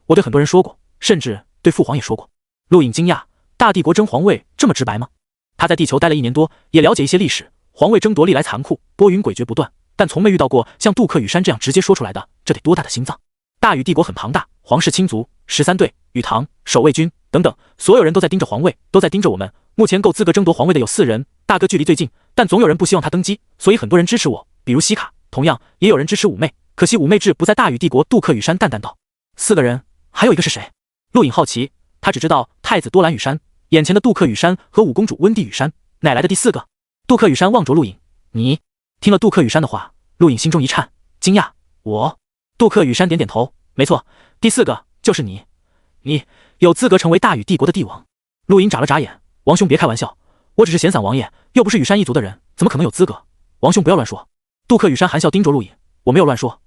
我对很多人说过，甚至对父皇也说过。陆隐惊讶，大帝国争皇位这么直白吗？他在地球待了1年多，也了解一些历史，皇位争夺历来残酷，波云诡谲不断，但从没遇到过像杜克羽山这样直接说出来的，这得多大的心脏？大禹帝国很庞大，皇室亲族13队、禹堂、守卫军等等，所有人都在盯着皇位，都在盯着我们。目前够资格争夺皇位的有4人，大哥距离最近，但总有人不希望他登基，所以很多人支持我，比如西卡，同样也有人支持五妹，可惜五妹志不在大禹帝国。杜克羽山淡淡道：“4个人，还有一个是谁？”陆隐好奇，他只知道太子多兰羽山，眼前的杜克羽山和五公主温蒂羽山，哪来的第4个？杜克羽山望着陆隐，你听了杜克羽山的话，陆隐心中一颤，惊讶：“我？”杜克羽山点点头，没错，第4个就是你，你有资格成为大禹帝国的帝王。陆隐眨了眨眼，王兄别开玩笑，我只是闲散王爷，又不是羽山一族的人，怎么可能有资格？王兄不要乱说。杜克羽山含笑盯着陆隐，我没有乱说，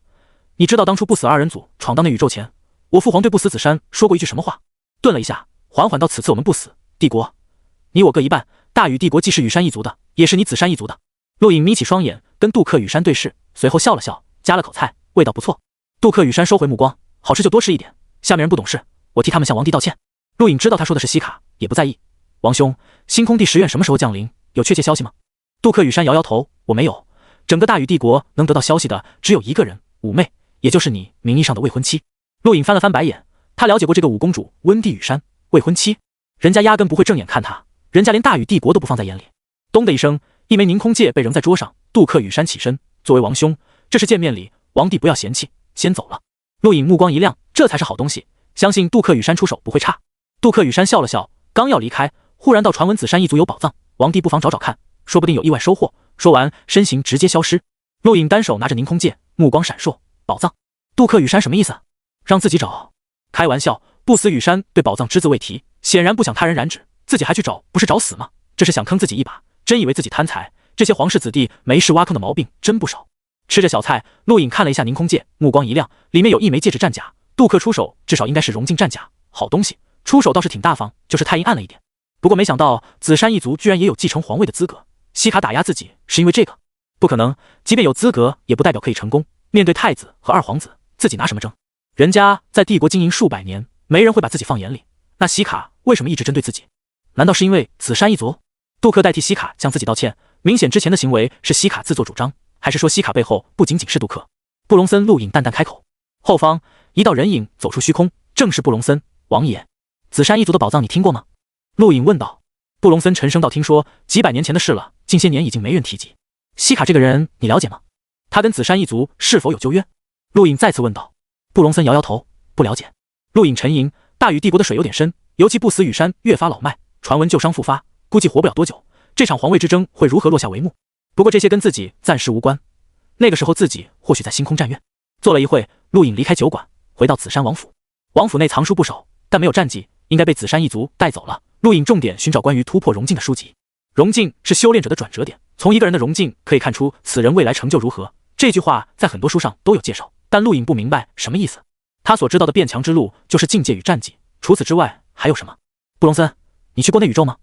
你知道当初不死二人组闯到那宇宙前，我父皇对不死紫珊说过一句什么话？顿了一下，缓缓道：此次我们不死，帝国你我各一半，大禹帝国既是羽山一族的，也是你紫珊一族的。陆隐眯起双眼，跟杜克羽山对视，随后笑了笑，夹了口菜，味道不错。杜克羽山收回目光，好吃就多吃一点，下面人不懂事，我替他们向王帝道歉。陆隐知道他说的是西卡，也不在意。王兄，星空第10院什么时候降临？有确切消息吗？杜克羽山摇摇头，我没有。整个大禹帝国能得到消息的只有一个人，五妹，也就是你名义上的未婚妻。陆隐翻了翻白眼，他了解过这个五公主温帝羽山，未婚妻，人家压根不会正眼看他，人家连大禹帝国都不放在眼里。咚的一声，一枚凝空戒被扔在桌上。杜克羽山起身，作为王兄，这是见面礼，王帝不要嫌弃，先走了。陆隐目光一亮，这才是好东西，相信杜克羽山出手不会差。杜克羽山笑了笑，刚要离开，忽然道传闻紫珊一族有宝藏，王帝不妨找找看，说不定有意外收获。说完，身形直接消失。陆隐单手拿着凝空戒，目光闪烁，宝藏？杜克羽山什么意思？让自己找？开玩笑，不死羽山对宝藏只字未提，显然不想他人染指，自己还去找，不是找死吗？这是想坑自己一把，真以为自己贪财？这些皇室子弟没事挖坑的毛病真不少。吃着小菜，陆隐看了一下凝空戒，目光一亮，里面有一枚戒指战甲。杜克出手至少应该是融进战甲，好东西，出手倒是挺大方，就是太阴暗了一点。不过没想到紫珊一族居然也有继承皇位的资格，西卡打压自己是因为这个？不可能，即便有资格也不代表可以成功。面对太子和二皇子，自己拿什么争？人家在帝国经营数百年，没人会把自己放眼里，那西卡为什么一直针对自己？难道是因为紫珊一族？杜克代替西卡向自己道歉，明显之前的行为是西卡自作主张，还是说西卡背后不仅仅是杜克？布隆森陆隐淡淡开口。后方一道人影走出虚空，正是布隆森。王爷，紫珊一族的宝藏你听过吗？陆隐问道。布隆森沉声道，听说几百年前的事了，近些年已经没人提及。西卡这个人你了解吗？他跟紫珊一族是否有旧约？陆隐再次问道。布隆森摇摇头，不了解。陆隐沉吟，大禹帝国的水有点深，尤其不死羽山越发老迈，传闻旧伤复发，估计活不了多久。这场皇位之争会如何落下帷幕？不过这些跟自己暂时无关，那个时候自己或许在星空战院。坐了一会，陆隐离开酒馆，回到紫珊王府。王府内藏书不少，但没有战绩，应该被紫珊一族带走了。陆隐重点寻找关于突破融境的书籍。融境是修炼者的转折点，从一个人的融境可以看出此人未来成就如何。这句话在很多书上都有介绍，但陆隐不明白什么意思。他所知道的变强之路就是境界与战绩，除此之外还有什么？布隆森，你去过那宇宙吗？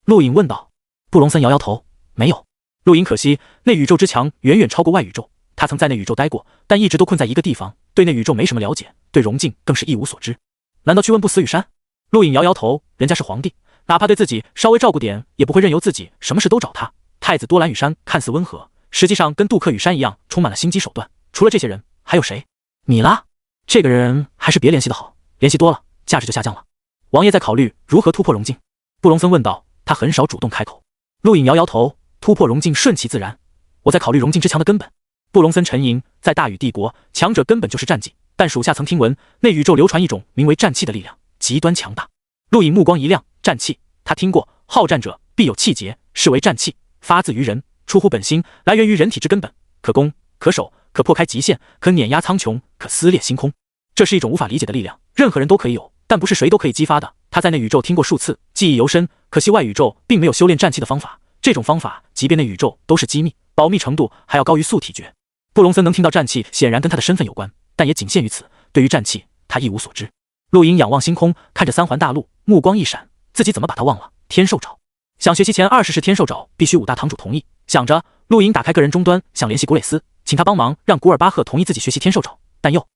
陆隐问道。布隆森摇摇头，没有。陆隐可惜，那宇宙之强远远超过外宇宙，他曾在那宇宙待过，但一直都困在一个地方，对那宇宙没什么了解，对融境更是一无所知。难道去问不死羽山？陆隐摇摇头，人家是皇帝，哪怕对自己稍微照顾点，也不会任由自己什么事都找他。太子多兰羽山看似温和，实际上跟杜克羽山一样，充满了心机手段。除了这些人，还有谁？米拉，这个人还是别联系的好，联系多了，价值就下降了。王爷在考虑如何突破融境？布隆森问道，他很少主动开口。陆隐摇摇头，突破融境顺其自然，我在考虑融境之强的根本。布隆森沉吟，在大禹帝国，强者根本就是战绩，但属下曾听闻，那宇宙流传一种名为战气的力量，极端强大。陆隐目光一亮，战气，他听过，好战者必有气节，是为战气，发自于人，出乎本心，来源于人体之根本，可攻可守，可破开极限，可碾压苍穹，可撕裂星空。这是一种无法理解的力量，任何人都可以有，但不是谁都可以激发的。他在那宇宙听过数次，记忆犹深，可惜外宇宙并没有修炼战气的方法，这种方法即便那宇宙都是机密，保密程度还要高于素体诀。布隆森能听到战气，显然跟他的身份有关，但也仅限于此，对于战气他一无所知。陆隐仰望星空，看着三环大陆，目光一闪，自己怎么把他忘了？天兽爪，想学习前20式天兽爪，必须五大堂主同意。想着，陆隐打开个人终端，想联系古蕾斯，请他帮忙让古尔巴赫同意自己学习天兽爪，但又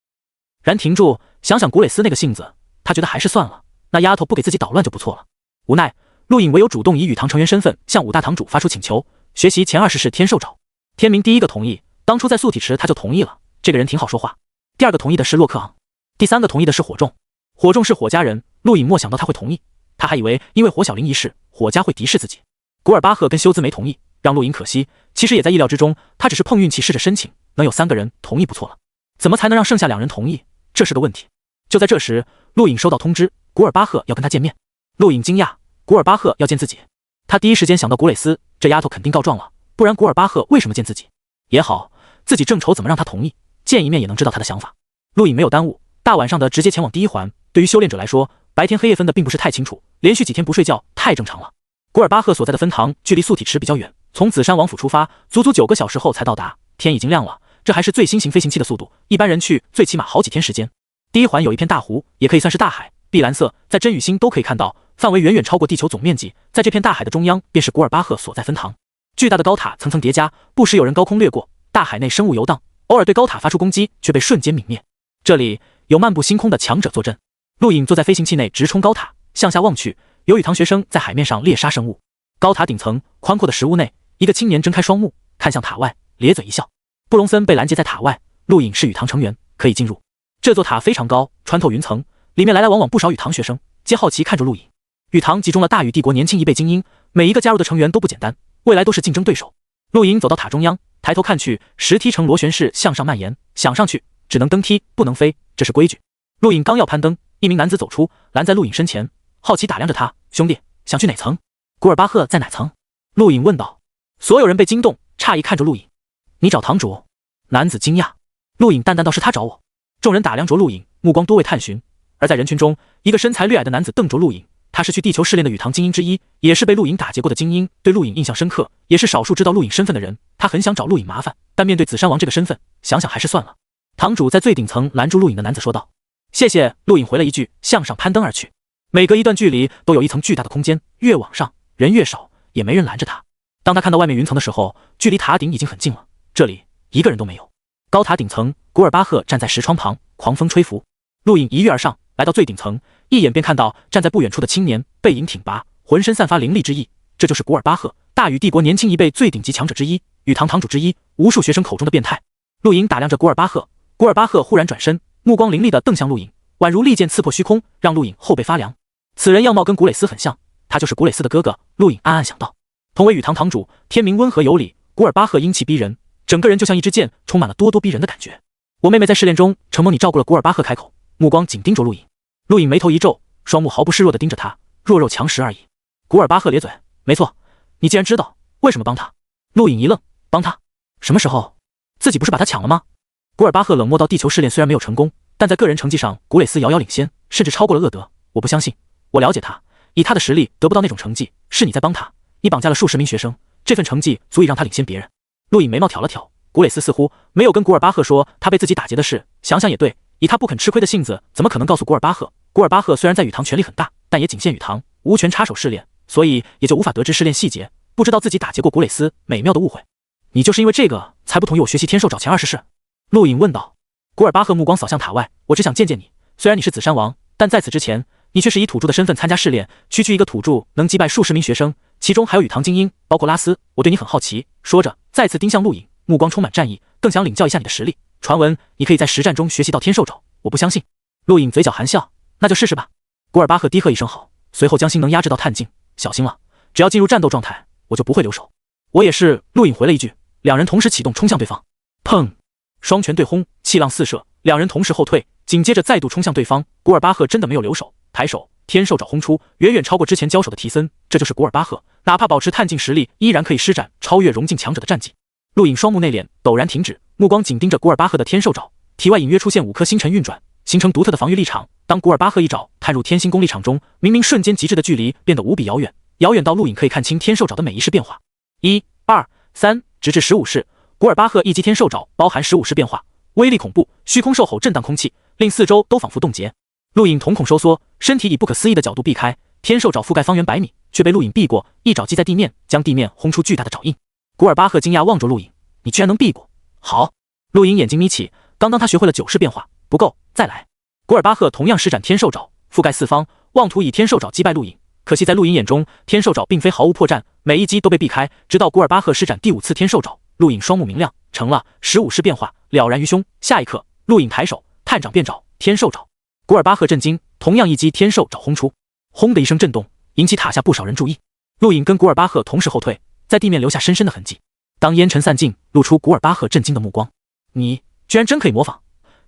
然停住，想想古蕾斯那个性子，他觉得还是算了，那丫头不给自己捣乱就不错了。无奈，陆隐唯有主动以羽堂成员身份向五大堂主发出请求，学习前20式天兽爪。天明第一个同意，当初在素体池他就同意了，这个人挺好说话。第二个同意的是洛克昂，第三个同意的是火仲。火仲是火家人，陆隐没想到他会同意，他还以为因为火小玲一事，火家会敌视自己。古尔巴赫跟修兹没同意，让陆隐可惜，其实也在意料之中，他只是碰运气试着申请，能有3个人同意不错了，怎么才能让剩下2人同意？这是个问题。就在这时，陆隐收到通知，古尔巴赫要跟他见面。陆隐惊讶，古尔巴赫要见自己，他第一时间想到古蕾斯，这丫头肯定告状了，不然古尔巴赫为什么见自己？也好，自己正愁怎么让他同意，见一面也能知道他的想法。陆隐没有耽误，大晚上的直接前往第一环。对于修炼者来说，白天黑夜分的并不是太清楚，连续几天不睡觉太正常了。古尔巴赫所在的分堂距离素体池比较远，从紫珊王府出发，足足9个小时后才到达。天已经亮了，这还是最新型飞行器的速度，一般人去最起码好几天时间。第一环有一片大湖，也可以算是大海，碧蓝色，在真与星都可以看到，范围远远超过地球总面积。在这片大海的中央，便是古尔巴赫所在分堂。巨大的高塔层层叠加，不时有人高空掠过。大海内生物游荡，偶尔对高塔发出攻击，却被瞬间泯灭。这里有漫步星空的强者坐镇。陆颖坐在飞行器内直冲高塔，向下望去，有宇堂学生在海面上猎杀生物。高塔顶层宽阔的石屋内，一个青年睁开双目，看向塔外，咧嘴一笑。布隆森被拦截在塔外，陆颖是宇堂成员，可以进入。这座塔非常高，穿透云层，里面来来往往不少宇堂学生，皆好奇看着陆颖。宇堂集中了大禹帝国年轻一辈精英，每一个加入的成员都不简单，未来都是竞争对手。陆颖走到塔中央，抬头看去，石梯呈螺旋式向上蔓延，想上去只能登梯，不能飞，这是规矩。陆颖刚要攀登，一名男子走出，拦在陆颖身前，好奇打量着他：“兄弟，想去哪层？古尔巴赫在哪层？”陆颖问道。所有人被惊动，诧异看着陆颖：“你找堂主？”男子惊讶。陆颖淡淡道：“是他找我。”众人打量着陆颖，目光多为探寻。而在人群中，一个身材略矮的男子瞪着陆颖，他是去地球试炼的宇堂精英之一，也是被陆颖打劫过的精英，对陆颖印象深刻，也是少数知道陆颖身份的人。他很想找陆颖麻烦，但面对紫山王这个身份，想想还是算了。堂主在最顶层拦住陆颖的男子说道：“谢谢。”陆颖回了一句，向上攀登而去。每隔一段距离都有一层巨大的空间，越往上人越少，也没人拦着他。当他看到外面云层的时候，距离塔顶已经很近了，这里一个人都没有。高塔顶层，古尔巴赫站在石窗旁，狂风吹拂。陆颖一跃而上，来到最顶层，一眼便看到站在不远处的青年，背影挺拔，浑身散发凌厉之意。这就是古尔巴赫，大禹帝国年轻一辈最顶级强者之一，宇堂堂主之一，无数学生口中的变态。陆颖打量着古尔巴赫，古尔巴赫忽然转身，目光凌厉地瞪向陆颖，宛如利剑刺破虚空，让陆颖后背发凉。此人样貌跟古蕾斯很像，他就是古蕾斯的哥哥。陆颖暗暗想到。同为宇堂堂主，天明温和有礼，古尔巴赫英气逼人，整个人就像一支箭，充满了咄咄逼人的感觉。我妹妹在试炼中承蒙你照顾了。古尔巴赫开口，目光紧盯着陆颖。陆颖眉头一皱，双目毫不示弱地盯着他，弱肉强食而已。古尔巴赫咧嘴，没错，你既然知道，为什么帮他？陆颖一愣，帮他？什么时候？自己不是把他抢了吗？古尔巴赫冷漠到地球试炼虽然没有成功，但在个人成绩上，古蕾斯遥遥领先，甚至超过了厄德。我不相信，我了解他，以他的实力得不到那种成绩，是你在帮他。你绑架了数十名学生，这份成绩足以让他领先别人。陆颖眉毛挑了挑，古蕾斯似乎没有跟古尔巴赫说他被自己打劫的事，想想也对，以他不肯吃亏的性子，怎么可能告诉古尔巴赫？古尔巴赫虽然在宇堂权力很大，但也仅限宇堂，无权插手试炼，所以也就无法得知试炼细节，不知道自己打劫过古蕾斯，美妙的误会。你就是因为这个才不同意我学习天兽爪前20式？陆颖问道。古尔巴赫目光扫向塔外，我只想见见你，虽然你是紫山王，但在此之前，你却是以土著的身份参加试炼，区区一个土著能击败数十名学生，其中还有宇堂精英，包括拉斯，我对你很好奇。说着，再次盯向陆颖，目光充满战意，更想领教一下你的实力。传闻你可以在实战中学习到天兽爪，我不相信。陆颖嘴角含笑，那就试试吧。古尔巴赫低喝一声好，随后将心能压制到碳境，小心了，只要进入战斗状态，我就不会留手。我也是。陆颖回了一句，两人同时启动冲向对方。砰！双拳对轰，气浪四射，两人同时后退，紧接着再度冲向对方。古尔巴赫真的没有留手，抬手，天兽爪轰出，远远超过之前交手的提森。这就是古尔巴赫，哪怕保持碳境实力，依然可以施展超越融境强者的战绩。陆颖双目内敛，陡然停止，目光紧盯着古尔巴赫的天兽爪，体外隐约出现5颗星辰运转，形成独特的防御力场。当古尔巴赫一爪探入天星功力场中，明明瞬间极致的距离变得无比遥远，遥远到陆颖可以看清天兽爪的每一式变化。1、2、3，直至15式。古尔巴赫一击天兽爪包含15式变化，威力恐怖，虚空兽吼震荡空气，令四周都仿佛冻结。陆颖瞳孔收缩，身体以不可思议的角度避开，天兽爪覆盖方圆100米，却被陆颖避过，一爪击在地面，将地面轰出巨大的爪印。古尔巴赫惊讶望着陆颖，你居然能避过？好。陆颖眼睛眯起，刚刚他学会了9式变化，不够，再来。古尔巴赫同样施展天兽爪，覆盖四方，妄图以天兽爪击败陆颖。可惜在陆颖眼中，天兽爪并非毫无破绽，每一击都被避开，直到古尔巴赫施展第5次天兽爪，陆颖双目明亮，成了15式变化，了然于胸。下一刻，陆颖抬手，探掌变爪，天兽爪。古尔巴赫震惊，同样一击天兽爪轰出，轰的一声震动，引起塔下不少人注意。陆颖跟古尔巴赫同时后退，在地面留下深深的痕迹。当烟尘散尽，露出古尔巴赫震惊的目光。你居然真可以模仿，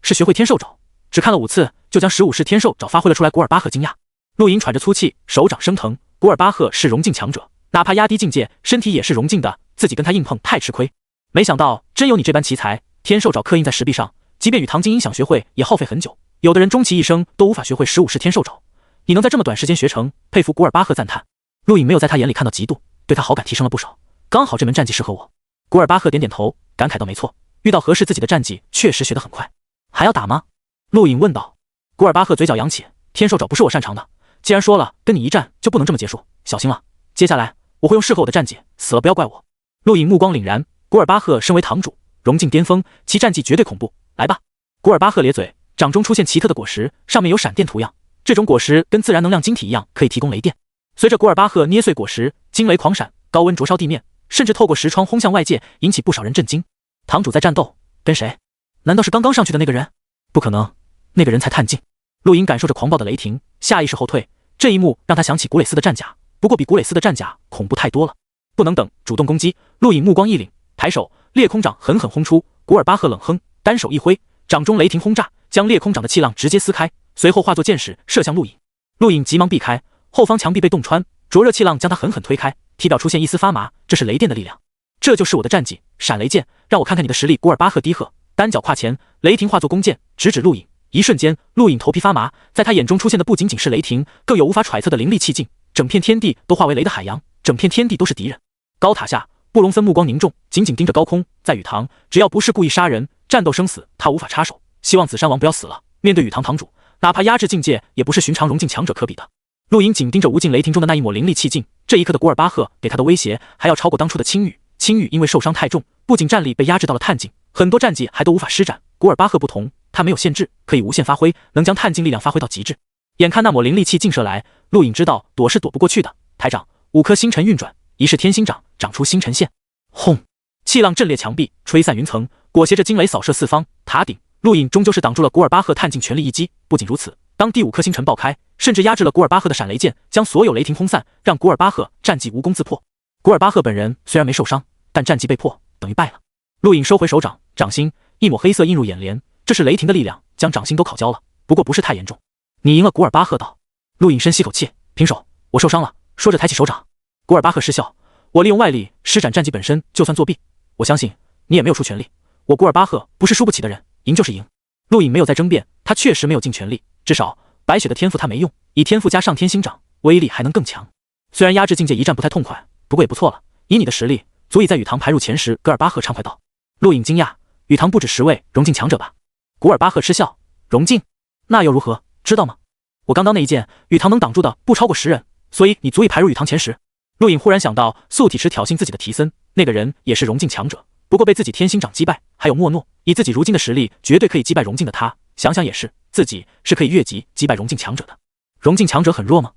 是学会天兽爪？只看了5次，就将15式天兽爪发挥了出来。古尔巴赫惊讶。陆颖喘着粗气，手掌生疼。古尔巴赫是融境强者，哪怕压低境界，身体也是融境的，自己跟他硬碰太吃亏。没想到真有你这般奇才，天兽爪刻印在石壁上，即便与唐精英想学会，也耗费很久。有的人终其一生都无法学会15式天兽爪，你能在这么短时间学成，佩服。古尔巴赫赞叹。陆颖没有在他眼里看到嫉妒，对他好感提升了不少。刚好这门战技适合我。古尔巴赫点点头，感慨道：没错，遇到合适自己的战绩确实学得很快。还要打吗？陆颖问道。古尔巴赫嘴角扬起，天兽爪不是我擅长的，既然说了跟你一战就不能这么结束，小心了。接下来我会用适合我的战绩，死了不要怪我。陆颖目光凛然，古尔巴赫身为堂主，荣境巅峰，其战绩绝对恐怖，来吧。古尔巴赫咧嘴，掌中出现奇特的果实，上面有闪电图样，这种果实跟自然能量晶体一样，可以提供雷电。随着古尔巴赫捏碎果实，惊雷狂闪，高温灼烧地面，甚至透过石窗轰向外界，引起不少人震惊。堂主在战斗，跟谁？难道是刚刚上去的那个人？不可能，那个人才探境。陆颖感受着狂暴的雷霆，下意识后退，这一幕让他想起古蕾斯的战甲，不过比古蕾斯的战甲恐怖太多了。不能等，主动攻击。陆颖目光一凛，抬手，裂空掌狠狠轰出。古尔巴赫冷哼，单手一挥，掌中雷霆轰炸，将裂空掌的气浪直接撕开，随后化作箭矢射向陆颖。陆颖急忙避开，后方墙壁被洞穿，灼热气浪将他狠狠推开，体表出现一丝发麻，这是雷电的力量。这就是我的战绩，闪雷剑，让我看看你的实力。古尔巴赫低喝，单脚跨前，雷霆化作弓箭，直指陆颖。一瞬间，陆颖头皮发麻，在他眼中出现的不仅仅是雷霆，更有无法揣测的灵力气劲，整片天地都化为雷的海洋，整片天地都是敌人。高塔下，布隆森目光凝重，紧紧盯着高空。在雨堂，只要不是故意杀人，战斗生死他无法插手。希望紫山王不要死了。面对雨堂堂主，哪怕压制境界，也不是寻常荣境强者可比的。陆颖紧盯着无尽雷霆中的那一抹灵力气劲，这一刻的古尔巴赫给他的威胁还要超过当初的青羽。青羽因为受伤太重，不仅战力被压制到了探境，很多战绩还都无法施展。古尔巴赫不同，他没有限制，可以无限发挥，能将探境力量发挥到极致。眼看那抹灵力气劲射来，陆颖知道躲是躲不过去的。台掌5颗星辰运转，一式天星掌，长出星辰线。轰！气浪震裂墙壁，吹散云层，裹挟着惊雷扫射四方。塔顶，陆颖终究是挡住了古尔巴赫探境全力一击。不仅如此，当第5颗星辰爆开，甚至压制了古尔巴赫的闪雷剑，将所有雷霆轰散，让古尔巴赫战绩无功自破。古尔巴赫本人虽然没受伤，但战绩被破，等于败了。陆颖收回手掌，掌心一抹黑色映入眼帘，这是雷霆的力量，将掌心都烤焦了，不过不是太严重。你赢了。古尔巴赫道。陆颖深吸口气，平手，我受伤了。说着抬起手掌。古尔巴赫失笑，我利用外力施展战绩本身就算作弊，我相信你也没有出全力。我古尔巴赫不是输不起的人，赢就是赢。陆颖没有再争辩，他确实没有尽全力，至少白雪的天赋他没用，以天赋加上天星掌，威力还能更强。虽然压制境界一战不太痛快，不过也不错了，以你的实力足以在雨堂排入前10。古尔巴赫畅快道。陆颖惊讶，雨堂不止10位荣境强者吧？古尔巴赫嗤笑，荣境那又如何，知道吗？我刚当那一剑，雨堂能挡住的不超过10人，所以你足以排入雨堂前10。陆颖忽然想到素体池挑衅自己的提森，那个人也是荣境强者，不过被自己天星掌击败，还有莫诺，以自己如今的实力绝对可以击败荣境的他，想想也是，自己是可以越级击败荣境强者的。荣境强者很弱吗？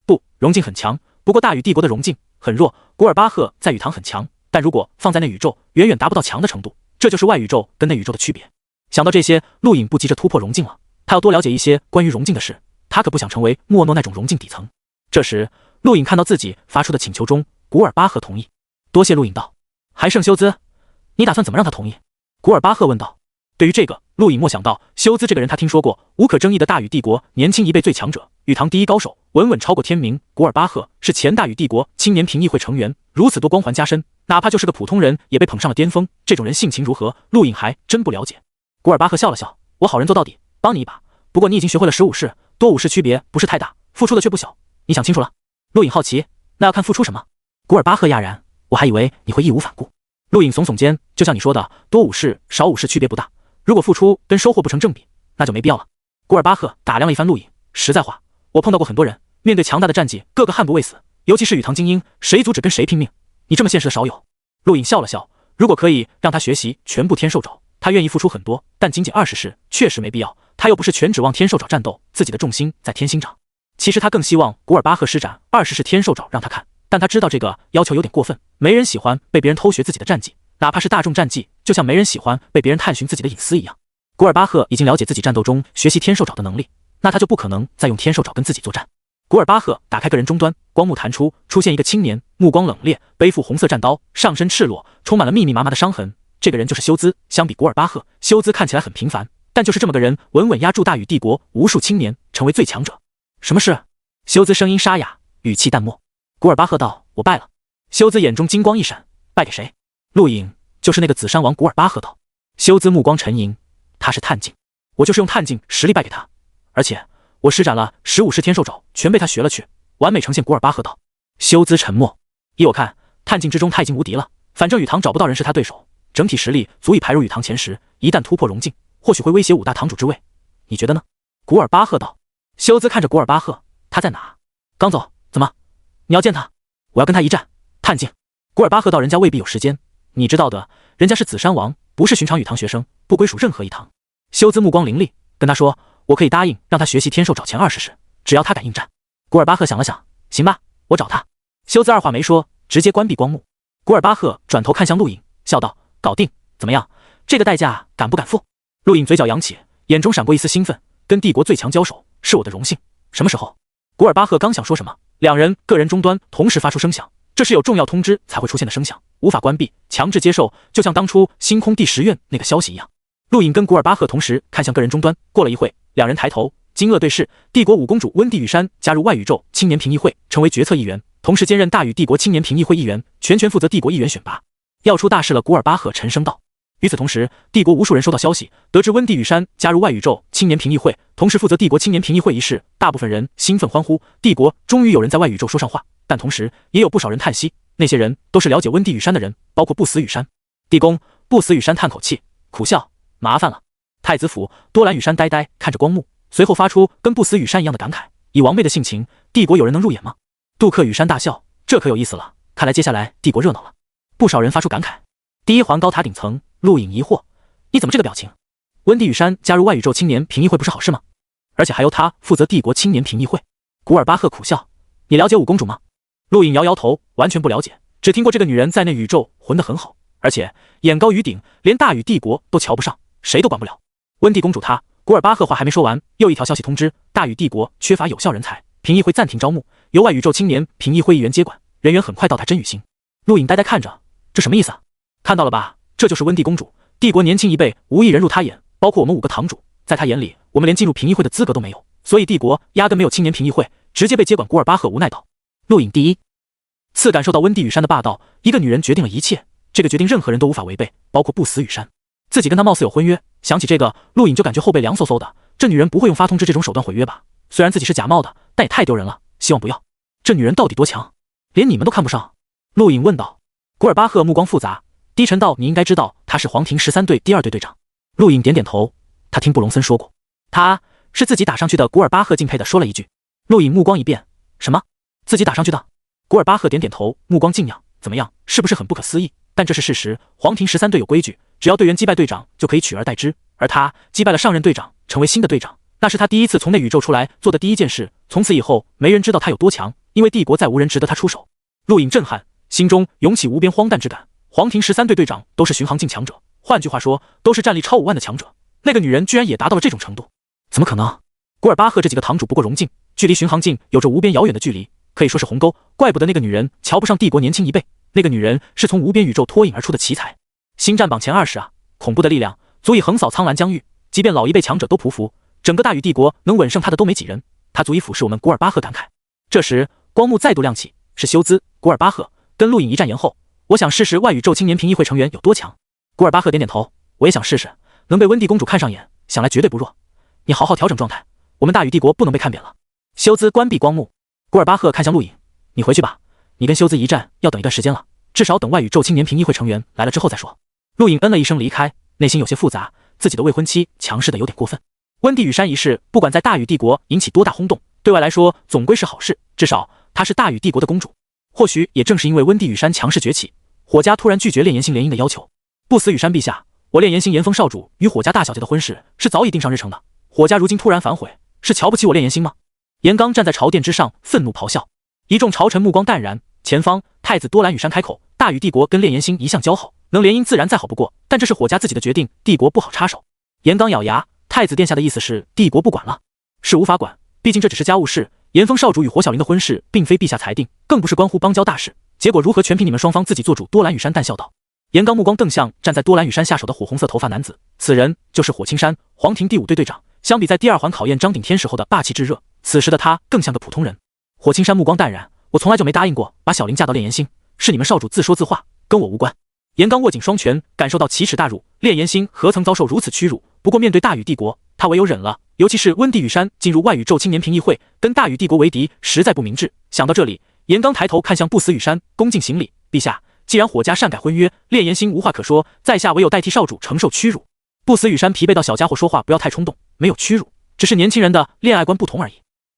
不，荣境很强，不过大禹帝国的荣境很弱。古尔巴赫在雨堂很强，但如果放在那宇宙，远远达不到强的程度，这就是外宇宙跟内宇宙的区别。想到这些，陆颖不急着突破荣境了，他要多了解一些关于荣境的事，他可不想成为莫诺那种荣境底层。这时，陆颖看到自己发出的请求中，古尔巴赫同意。多谢。陆颖道。还剩修兹，你打算怎么让他同意？古尔巴赫问道。对于这个，陆颖没想到，修兹这个人他听说过，无可争议的大禹帝国年轻一辈最强者，雨堂第一高手，稳稳超过天明。古尔巴赫是前大禹帝国青年评议会成员，如此多光环加身，哪怕就是个普通人也被捧上了巅峰，这种人性情如何，陆颖还真不了解。古尔巴赫笑了笑，我好人做到底，帮你一把，不过你已经学会了15式，多5式区别不是太大，付出的却不小，你想清楚了？陆颖好奇，那要看付出什么？古尔巴赫讶然，我还以为你会义无反顾。陆颖耸耸肩，就像你说的，多5式少5式区别不大，如果付出跟收获不成正比，那就没必要了。古尔巴赫打量了一番陆颖，实在话，我碰到过很多人，面对强大的战绩，个个悍不畏死，尤其是雨堂精英，谁阻止跟谁拼命，你这么现实的少有。陆颖笑了笑，如果可以让他学习全部天兽爪，他愿意付出很多，但仅仅20式确实没必要，他又不是全指望天兽爪战斗，自己的重心在天星掌。其实他更希望古尔巴赫施展20式天兽爪让他看，但他知道这个要求有点过分，没人喜欢被别人偷学自己的战绩，哪怕是大众战绩，就像没人喜欢被别人探寻自己的隐私一样。古尔巴赫已经了解自己战斗中学习天兽爪的能力，那他就不可能再用天兽爪跟自己作战。古尔巴赫打开个人终端，光幕弹出，出现一个青年，目光冷冽，背负红色战刀，上身赤裸，充满了密密麻麻的伤痕。这个人就是修兹。相比古尔巴赫，修兹看起来很平凡，但就是这么个人，稳稳压住大禹帝国无数青年，成为最强者。什么事？修兹声音沙哑，语气淡漠。古尔巴赫道：我败了。修兹眼中金光一闪，败给谁？陆颖，就是那个紫山王。古尔巴赫道。修兹目光沉吟，他是探境，我就是用探境实力败给他，而且我施展了15式天兽爪，全被他学了去，完美呈现。古尔巴赫道。修兹沉默，依我看，探境之中他已经无敌了，反正雨堂找不到人是他对手，整体实力足以排入羽堂前10，一旦突破荣境，或许会威胁5大堂主之位。你觉得呢？古尔巴赫道。休兹看着古尔巴赫，他在哪？刚走。怎么？你要见他？我要跟他一战，探镜。古尔巴赫道，人家未必有时间，你知道的，人家是紫山王，不是寻常羽堂学生，不归属任何一堂。休兹目光凌厉，跟他说，我可以答应让他学习天兽找钱20式，只要他敢应战。古尔巴赫想了想，行吧，我找他。休兹二话没说，直接关闭光幕。古尔巴赫转头看向陆颖，笑道，搞定，怎么样？这个代价敢不敢付？陆颖嘴角扬起，眼中闪过一丝兴奋，跟帝国最强交手是我的荣幸。什么时候？古尔巴赫刚想说什么，两人个人终端同时发出声响，这是有重要通知才会出现的声响，无法关闭，强制接受，就像当初星空第10院那个消息一样。陆颖跟古尔巴赫同时看向个人终端，过了一会，两人抬头，惊愕对视。帝国五公主温蒂羽山加入外宇宙青年评议会，成为决策议员，同时兼任大宇帝国青年评议会议员，全权负责帝国议员选拔。要出大事了！古尔巴赫沉声道。与此同时，帝国无数人收到消息，得知温蒂羽山加入外宇宙青年评议会，同时负责帝国青年评议会一事，大部分人兴奋欢呼，帝国终于有人在外宇宙说上话。但同时也有不少人叹息，那些人都是了解温蒂羽山的人，包括不死羽山。地宫不死羽山叹口气，苦笑，麻烦了。太子府多兰羽山呆呆看着光幕，随后发出跟不死羽山一样的感慨，以王辈的性情，帝国有人能入眼吗？杜克羽山大笑，这可有意思了，看来接下来帝国热闹了。不少人发出感慨。第一环高塔顶层，陆颖疑惑，你怎么这个表情？温蒂羽山加入外宇宙青年评议会不是好事吗？而且还由他负责帝国青年评议会。古尔巴赫苦笑，你了解五公主吗？陆颖摇摇头，完全不了解，只听过这个女人在内宇宙混得很好，而且眼高于顶，连大宇帝国都瞧不上，谁都管不了。温蒂公主她，古尔巴赫话还没说完，又一条消息通知，大宇帝国缺乏有效人才，评议会暂停招募，由外宇宙青年评议会议员接管，人员很快到达真宇星。陆颖呆呆看着，这什么意思啊？看到了吧，这就是温蒂公主，帝国年轻一辈无一人入她眼，包括我们5个堂主，在她眼里，我们连进入评议会的资格都没有，所以帝国压根没有青年评议会，直接被接管。古尔巴赫无奈道。陆颖第一次感受到温蒂羽山的霸道，一个女人决定了一切，这个决定任何人都无法违背，包括不死羽山。自己跟她貌似有婚约，想起这个，陆颖就感觉后背凉飕飕的，这女人不会用发通知这种手段毁约吧？虽然自己是假冒的，但也太丢人了，希望不要。这女人到底多强？连你们都看不上？陆颖问道。古尔巴赫目光复杂，低沉道，你应该知道他是黄庭13队第2队队长。陆颖点点头，他听布隆森说过，他是自己打上去的。古尔巴赫敬佩的说了一句。陆颖目光一变，什么？自己打上去的？古尔巴赫点点头，目光敬仰，怎么样，是不是很不可思议？但这是事实，黄庭13队有规矩，只要队员击败队长就可以取而代之，而他击败了上任队长，成为新的队长，那是他第一次从内宇宙出来做的第一件事，从此以后没人知道他有多强，因为帝国再无人值得他出手。陆颖震撼，心中涌起无边荒诞之感。黄庭13队队长都是巡航境强者，换句话说，都是战力超5万的强者，那个女人居然也达到了这种程度，怎么可能？古尔巴赫这几个堂主不过荣境，距离巡航境有着无边遥远的距离，可以说是鸿沟，怪不得那个女人瞧不上帝国年轻一辈，那个女人是从无边宇宙脱颖而出的奇才。星战榜前20啊，恐怖的力量足以横扫苍蓝疆域，即便老一辈强者都匍匐，整个大宇帝国能稳胜他的都没几人，他足以俯视我们。古尔巴赫感慨。这时光幕再度亮起，是休兹、古尔巴赫跟陆颖一战言后，我想试试外宇宙青年评议会成员有多强。古尔巴赫点点头，我也想试试，能被温蒂公主看上眼，想来绝对不弱。你好好调整状态，我们大宇帝国不能被看扁了。休兹关闭光幕，古尔巴赫看向陆颖，你回去吧，你跟休兹一战要等一段时间了，至少等外宇宙青年评议会成员来了之后再说。陆颖嗯了一声离开，内心有些复杂，自己的未婚妻强势的有点过分。温蒂羽山一事不管在大宇帝国引起多大轰动，对外来说总归是好事，至少她是大宇帝国的公主。或许也正是因为温蒂羽山强势崛起，火家突然拒绝炼炎星联姻的要求。不死羽山陛下，我炼炎星炎风少主与火家大小姐的婚事是早已定上日程的，火家如今突然反悔，是瞧不起我炼炎星吗？严刚站在朝殿之上愤怒咆哮，一众朝臣目光淡然。前方太子多兰羽山开口，大宇帝国跟炼炎星一向交好，能联姻自然再好不过，但这是火家自己的决定，帝国不好插手。严刚咬牙，太子殿下的意思是帝国不管了？是无法管，毕竟这只是家务事，炎风少主与火小玲的婚事并非陛下裁定，更不是关乎邦交大事，结果如何全凭你们双方自己做主。多兰羽山淡笑道。严刚目光瞪向站在多兰羽山下手的火红色头发男子，此人就是火青山，黄庭第5队队长。相比在第2环考验张鼎天时候的霸气炙热，此时的他更像个普通人。火青山目光淡然，我从来就没答应过把小玲嫁到炼炎星，是你们少主自说自话，跟我无关。严刚握紧双拳，感受到奇耻大辱，炼炎星何曾遭受如此屈辱？不过面对大宇帝国，他唯有忍了，尤其是温蒂羽山进入外宇宙青年评议会，跟大宇帝国为敌，实在不明智。想到这里，严刚抬头看向不死羽山，恭敬行礼，陛下，既然火家擅改婚约，炼炎星无话可说，在下唯有代替少主承受屈辱。不死羽山疲惫到小家伙说话不要太冲动，没有屈辱，只是年轻人的恋爱观不同而已。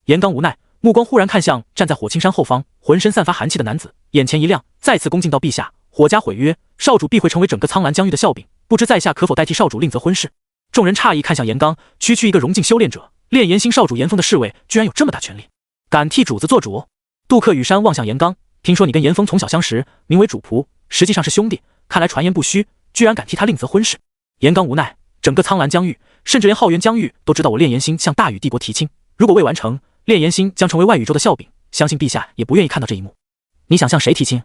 严刚无奈，目光忽然看向站在火青山后方，浑身散发寒气的男子，眼前一亮，再次恭敬道：陛下，火家毁约，少主必会成为整个苍兰疆域的笑柄，不知在下可否代替少主另择婚事？众人诧异看向严刚，区区一个荣境修炼者，炼炎星少主严峰的侍卫，居然有这么大权力，敢替主子做主？杜克羽山望向严刚，听说你跟严峰从小相识，名为主仆，实际上是兄弟，看来传言不虚，居然敢替他另择婚事。严刚无奈，整个苍兰疆域，甚至连浩源疆域都知道我炼炎星向大禹帝国提亲，如果未完成，炼炎星将成为外宇宙的笑柄，相信陛下也不愿意看到这一幕。你想向谁提亲？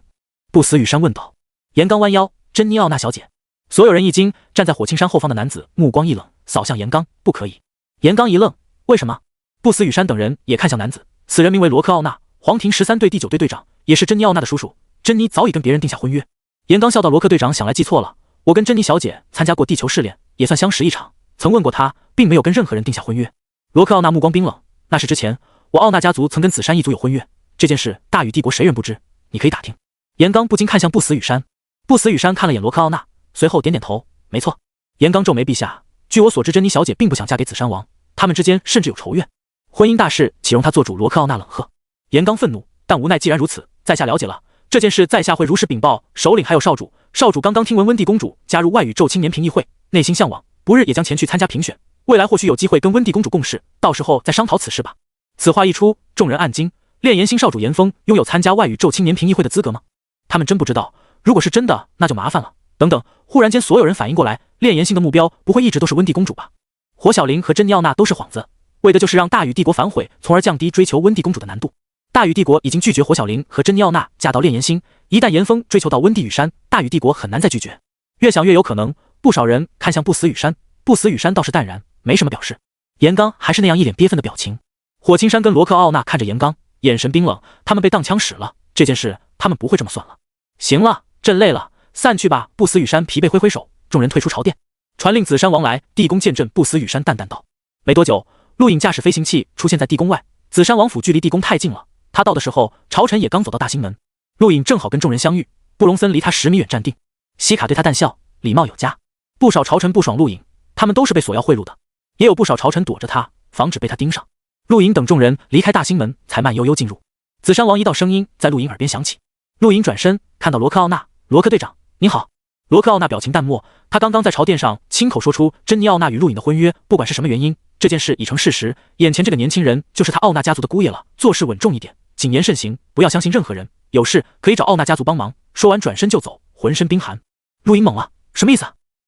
不死羽山问道。严刚弯腰，珍妮奥娜小姐。所有人一惊，站在火青山后方的男子目光一冷，扫向严刚，不可以。严刚一愣，为什么？不死羽山等人也看向男子，此人名为罗克奥纳，皇庭13队第9队队长，也是珍妮奥娜的叔叔。珍妮早已跟别人定下婚约。严刚笑道：罗克队长想来记错了，我跟珍妮小姐参加过地球试炼，也算相识一场，曾问过她，并没有跟任何人定下婚约。罗克奥纳目光冰冷，那是之前我奥纳家族曾跟紫杉一族有婚约，这件事大禹帝国谁人不知，你可以打听。严刚不禁看向不死羽山，不死羽山看了眼罗克奥纳，随后点点头，没错。严刚皱眉，陛下，据我所知，珍妮小姐并不想嫁给紫杉王，他们之间甚至有仇怨，婚姻大事岂容他做主？罗克奥纳冷喝。严刚愤怒，但无奈既然如此，在下了解了这件事，在下会如实禀报首领还有少主。少主刚刚听闻温蒂公主加入外宇宙青年评议会，内心向往，不日也将前去参加评选，未来或许有机会跟温蒂公主共事，到时候再商讨此事吧。此话一出，众人暗惊，炼炎星少主严峰拥有参加外宇宙青年评议会的资格吗？他们真不知道，如果是真的，那就麻烦了。等等，忽然间所有人反应过来，炼炎星的目标不会一直都是温蒂公主吧？火小玲和珍妮奥娜都是幌子，为的就是让大禹帝国反悔，从而降低追求温蒂公主的难度。大禹帝国已经拒绝火小玲和珍妮奥娜嫁到炼炎星，一旦严峰追求到温蒂羽山，大禹帝国很难再拒绝。越想越有可能，不少人看向不死羽山，不死羽山倒是淡然，没什么表示。严刚还是那样一脸憋愤的表情。火青山跟罗克奥纳看着严刚，眼神冰冷，他们被当枪使了，这件事他们不会这么算了。行了，朕累了，散去吧。不死羽山疲惫挥挥手，众人退出朝殿。传令紫杉王来，地宫见朕。不死羽山淡淡道。没多久，陆颖驾驶飞行器出现在地宫外，紫杉王府距离地宫太近了，他到的时候，朝臣也刚走到大兴门。陆颖正好跟众人相遇，布隆森离他10米远站定，西卡对他淡笑，礼貌有加。不少朝臣不爽陆颖，他们都是被索要贿赂的，也有不少朝臣躲着他，防止被他盯上。陆颖等众人离开大兴门，才慢悠悠进入。紫杉王一道声音在陆颖耳边响起，陆颖转身看到罗克奥纳，罗克队长您好。罗克奥纳表情淡漠，他刚刚在朝殿上亲口说出珍妮奥娜与陆颖的婚约，不管是什么原因，这件事已成事实，眼前这个年轻人就是他奥纳家族的姑爷了，做事稳重一点，谨言慎行，不要相信任何人，有事可以找奥纳家族帮忙。说完转身就走，浑身冰寒。陆颖懵了，什么意思？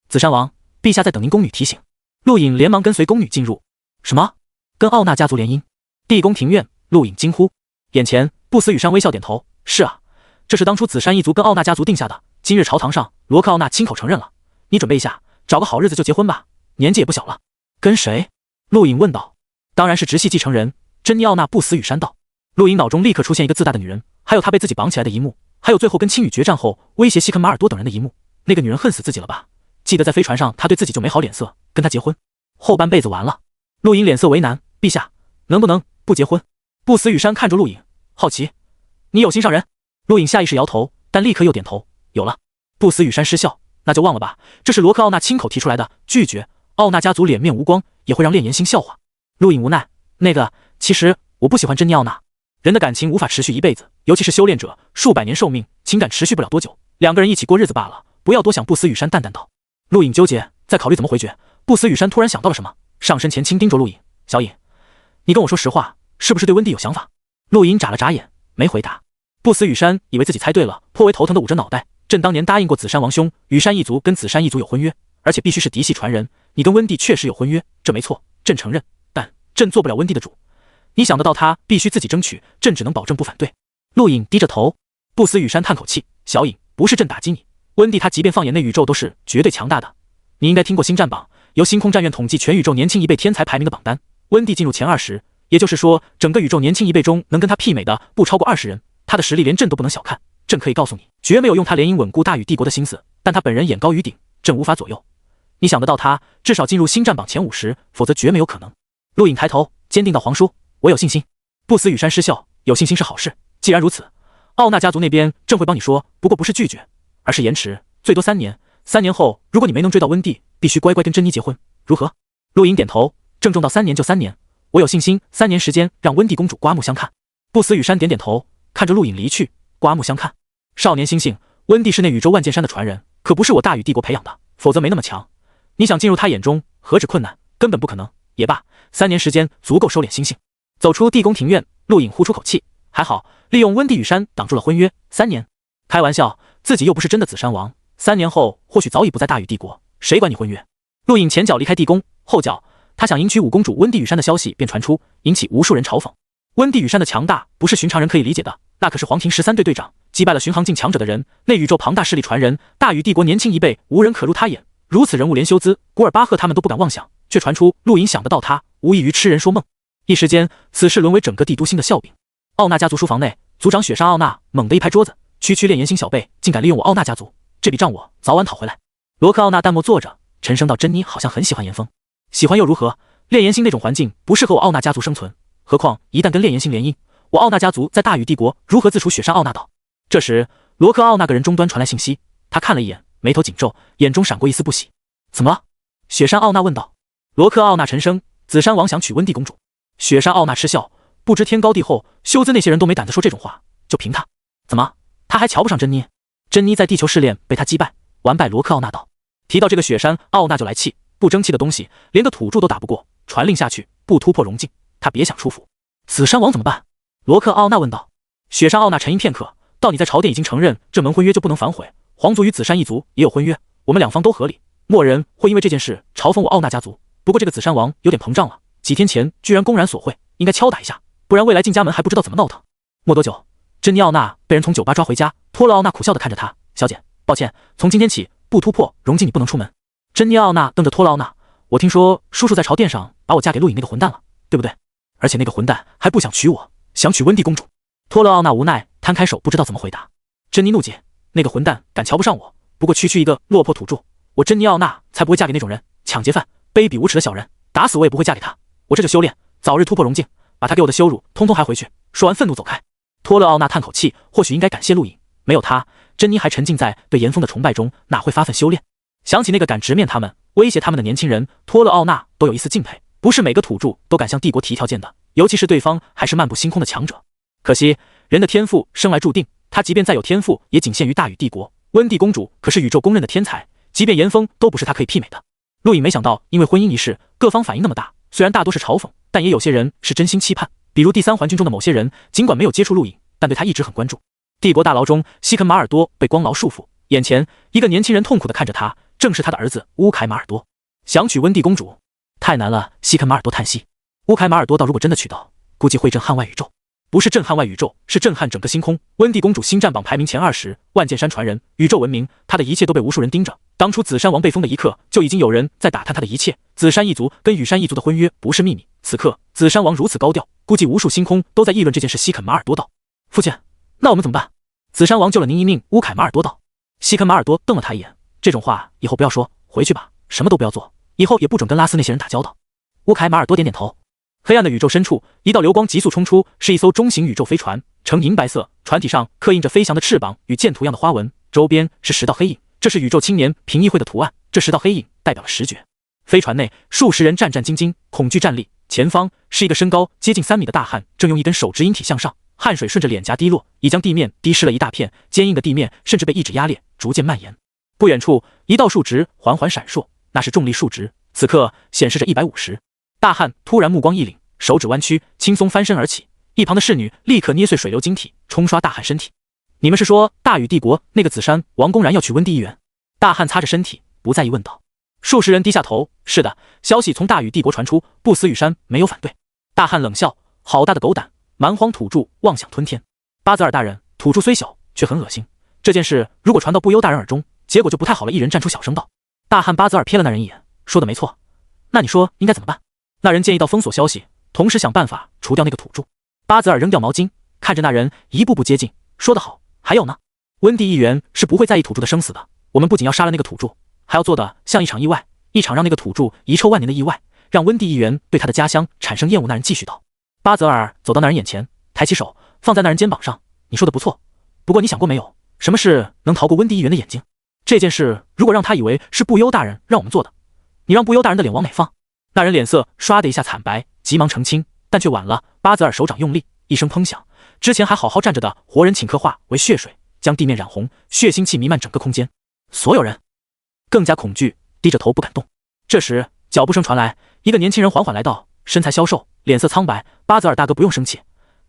紫杉王，陛下在等您宫女提醒。陆颖连忙跟随宫女进入。什么？跟奥纳家族联姻？地宫庭院，陆颖惊呼。眼前不死羽山微笑点头，是啊，这是当初紫杉一族跟奥纳家族定下的，今日朝堂上罗克奥纳亲口承认了，你准备一下，找个好日子就结婚吧，年纪也不小了。跟谁？陆颖问道。当然是直系继承人珍妮奥娜。不死羽山道。陆颖脑中立刻出现一个自大的女人，还有她被自己绑起来的一幕，还有最后跟青羽决战后威胁西肯马尔多等人的一幕。那个女人恨死自己了吧？记得在飞船上她对自己就没好脸色，跟她结婚，后半辈子完了。陆颖脸色为难，陛下能不能不结婚？不死羽山看着陆颖，好奇，你有心上人？陆颖下意识摇头，但立刻又点头，有了。不死羽山失笑，那就忘了吧，这是罗克奥纳亲口提出来的，拒绝奥纳家族脸面无光，也会让炼炎星笑话。陆颖无奈，那个其实我不喜欢珍妮奥娜。人的感情无法持续一辈子，尤其是修炼者，数百年寿命，情感持续不了多久，两个人一起过日子罢了，不要多想。不死羽山淡淡道。陆颖纠结，在考虑怎么回绝。不死羽山突然想到了什么，上身前轻盯着陆颖，小颖，你跟我说实话，是不是对温蒂有想法？陆颖眨了眨眼，没回答。不死羽山以为自己猜对了，颇为头疼的捂着脑袋。朕当年答应过紫杉王兄，羽山一族跟紫杉一族有婚约，而且必须是嫡系传人。你跟温蒂确实有婚约，这没错，朕承认。但朕做不了温蒂的主，你想得到他必须自己争取，朕只能保证不反对。陆颖低着头。不死羽山叹口气，小颖，不是朕打击你，温蒂他即便放眼内宇宙都是绝对强大的。你应该听过星战榜，由星空战院统计全宇宙年轻一辈天才排名的榜单，温蒂进入前20，也就是说整个宇宙年轻一辈中能跟他媲美的不超过20人，他的实力连朕都不能小看。朕可以告诉你，绝没有用他联姻稳固大禹帝国的心思，但他本人眼高于顶，朕无法左右。你想得到他，至少进入星战榜前50，否则绝没有可能。陆颖抬头，坚定道：皇叔，我有信心。不死羽山失笑，有信心是好事，既然如此，奥纳家族那边朕会帮你说，不过不是拒绝，而是延迟，最多3年。3年后，如果你没能追到温蒂，必须乖乖跟珍妮结婚，如何？陆莹点头，郑重道3年就3年，我有信心3年时间让温蒂公主刮目相看。不死羽山点点头，看着陆颖离去，刮目相看。少年心性，温蒂是那宇宙万剑山的传人，可不是我大禹帝国培养的，否则没那么强。你想进入他眼中，何止困难，根本不可能。也罢，3年时间足够收敛心性。走出地宫庭院，陆颖呼出口气，还好，利用温蒂羽山挡住了婚约。3年？开玩笑，自己又不是真的紫山王，3年后或许早已不在大禹帝国，谁管你婚约？陆颖前脚离开地宫，后脚他想迎娶五公主温蒂羽山的消息便传出，引起无数人嘲讽。温蒂羽山的强大不是寻常人可以理解的，那可是黄庭13队队长，击败了巡航境强者的人，那宇宙庞大势力传人，大禹帝国年轻一辈无人可入他眼，如此人物连修兹、古尔巴赫他们都不敢妄想，却传出陆颖想得到他，无异于痴人说梦。一时间，此事沦为整个帝都星的笑柄。奥纳家族书房内，族长雪山奥纳猛地一拍桌子，区区炼炎星小辈竟敢利用我奥纳家族，这笔账我早晚讨回来。罗克奥纳淡漠坐着，沉声道：珍妮好像很喜欢炎风，喜欢又如何？炼炎星那种环境不适合我奥纳家族生存，何况一旦跟炼炎星联姻，我奥纳家族在大禹帝国如何自处？雪山奥纳道。这时罗克奥纳个人终端传来信息，他看了一眼，眉头紧皱，眼中闪过一丝不喜。怎么了？雪山奥纳问道。罗克奥纳沉声：紫山王想娶温蒂公主。雪山奥纳嗤笑，不知天高地厚，修兹那些人都没胆子说这种话，就凭他，怎么他还瞧不上珍妮？珍妮在地球试炼被他击败，完败。罗克奥纳道。提到这个雪山奥纳就来气，不争气的东西连个土著都打不过，传令下去不突破融境，他别想出府。紫山王怎么办？罗克奥纳问道。雪山奥纳沉吟片刻，道：你在朝殿已经承认这门婚约就不能反悔，皇族与紫山一族也有婚约，我们两方都合理，没人会因为这件事嘲讽我奥纳家族。不过这个紫山王有点膨胀了，几天前居然公然索贿，应该敲打一下，不然未来进家门还不知道怎么闹腾。没多久，珍妮奥纳被人从酒吧抓回家，托勒奥纳苦笑地看着她：小姐，抱歉，从今天起不突破融境你不能出门。珍妮奥纳瞪着托勒奥纳：我听说叔叔在朝殿上把我嫁给陆颖那个混蛋了，对不对？而且那个混蛋还不想娶我，想娶温蒂公主。托勒奥纳无奈摊开手，不知道怎么回答。珍妮怒解：那个混蛋敢瞧不上我，不过区区一个落魄土著，我珍妮奥纳才不会嫁给那种人，抢劫犯，卑鄙无耻的小人，打死我也不会嫁给他。我这就修炼，早日突破融境，把他给我的羞辱通通还回去。说完愤怒走开。托勒奥纳叹口气，或许应该感谢陆颖，没有他，珍妮还沉浸在对炎风的崇拜中，哪会发奋修炼？想起那个敢直面他们、威胁他们的年轻人，托勒奥纳都有一丝敬佩。不是每个土著都敢向帝国提条件的，尤其是对方还是漫步星空的强者。可惜人的天赋生来注定，他即便再有天赋，也仅限于大禹帝国。温蒂公主可是宇宙公认的天才，即便炎风都不是他可以媲美的。陆颖没想到，因为婚姻一事，各方反应那么大。虽然大多是嘲讽，但也有些人是真心期盼。比如第三环军中的某些人，尽管没有接触陆颖，但对他一直很关注。帝国大牢中，西肯马尔多被光牢束缚，眼前一个年轻人痛苦地看着他，正是他的儿子乌凯马尔多。想娶温蒂公主太难了，西肯马尔多叹息。乌凯马尔多道，如果真的娶到，估计会震撼外宇宙。不是震撼外宇宙，是震撼整个星空。温蒂公主星战榜排名前20，万剑山传人，宇宙闻名，她的一切都被无数人盯着。当初紫山王被封的一刻，就已经有人在打探她的一切。紫山一族跟羽山一族的婚约不是秘密，此刻紫山王如此高调，估计无数星空都在议论这件事。西肯马尔多道：父亲，那我们怎么办？紫山王救了您一命。乌凯马尔多道。西肯马尔多瞪了他一眼，这种话以后不要说，回去吧，什么都不要做，以后也不准跟拉斯那些人打交道。乌凯马尔多点点头。黑暗的宇宙深处，一道流光急速冲出，是一艘中型宇宙飞船，呈银白色，船体上刻印着飞翔的翅膀与箭图样的花纹，周边是10道黑影，这是宇宙青年评议会的图案，这10道黑影代表了10诀。飞船内数十人战战兢兢，恐惧站立，前方是一个身高接近3米的大汉，正用一根手指引体向上，汗水顺着脸颊滴落，已将地面滴湿了一大片，坚硬的地面甚至被意志压裂，逐渐蔓延。不远处一道数值缓缓闪烁，那是重力数值，此刻显示着150。大汉突然目光一凛，手指弯曲，轻松翻身而起。一旁的侍女立刻捏碎水流晶体，冲刷大汉身体。你们是说大禹帝国那个紫山王公然要娶温蒂一员？大汉擦着身体，不在意问道。数十人低下头。是的，消息从大禹帝国传出，不死羽山没有反对。大汉冷笑：好大的狗胆，蛮荒土著妄想吞天。巴泽尔大人，土著虽小，却很恶心。这件事如果传到不忧大人耳中，结果就不太好了。一人站出小声道。大汉巴泽尔瞥了那人一眼，说的没错。那你说应该怎么办？那人建议到封锁消息，同时想办法除掉那个土著。巴泽尔扔掉毛巾，看着那人一步步接近，说得好，还有呢。温蒂议员是不会在意土著的生死的，我们不仅要杀了那个土著，还要做的像一场意外，一场让那个土著遗臭万年的意外，让温蒂议员对他的家乡产生厌恶。那人继续道。巴泽尔走到那人眼前，抬起手放在那人肩膀上，你说的不错，不过你想过没有，什么事能逃过温蒂议员的眼睛？这件事如果让他以为是布优大人让我们做的，你让布优大人的脸往哪放？那人脸色唰的一下惨白，急忙澄清，但却晚了。巴泽尔手掌用力，一声砰响，之前还好好站着的活人顷刻化为血水，将地面染红，血腥气弥漫整个空间。所有人更加恐惧，低着头不敢动。这时脚步声传来，一个年轻人缓缓来到，身材消瘦，脸色苍白。巴泽尔大哥不用生气，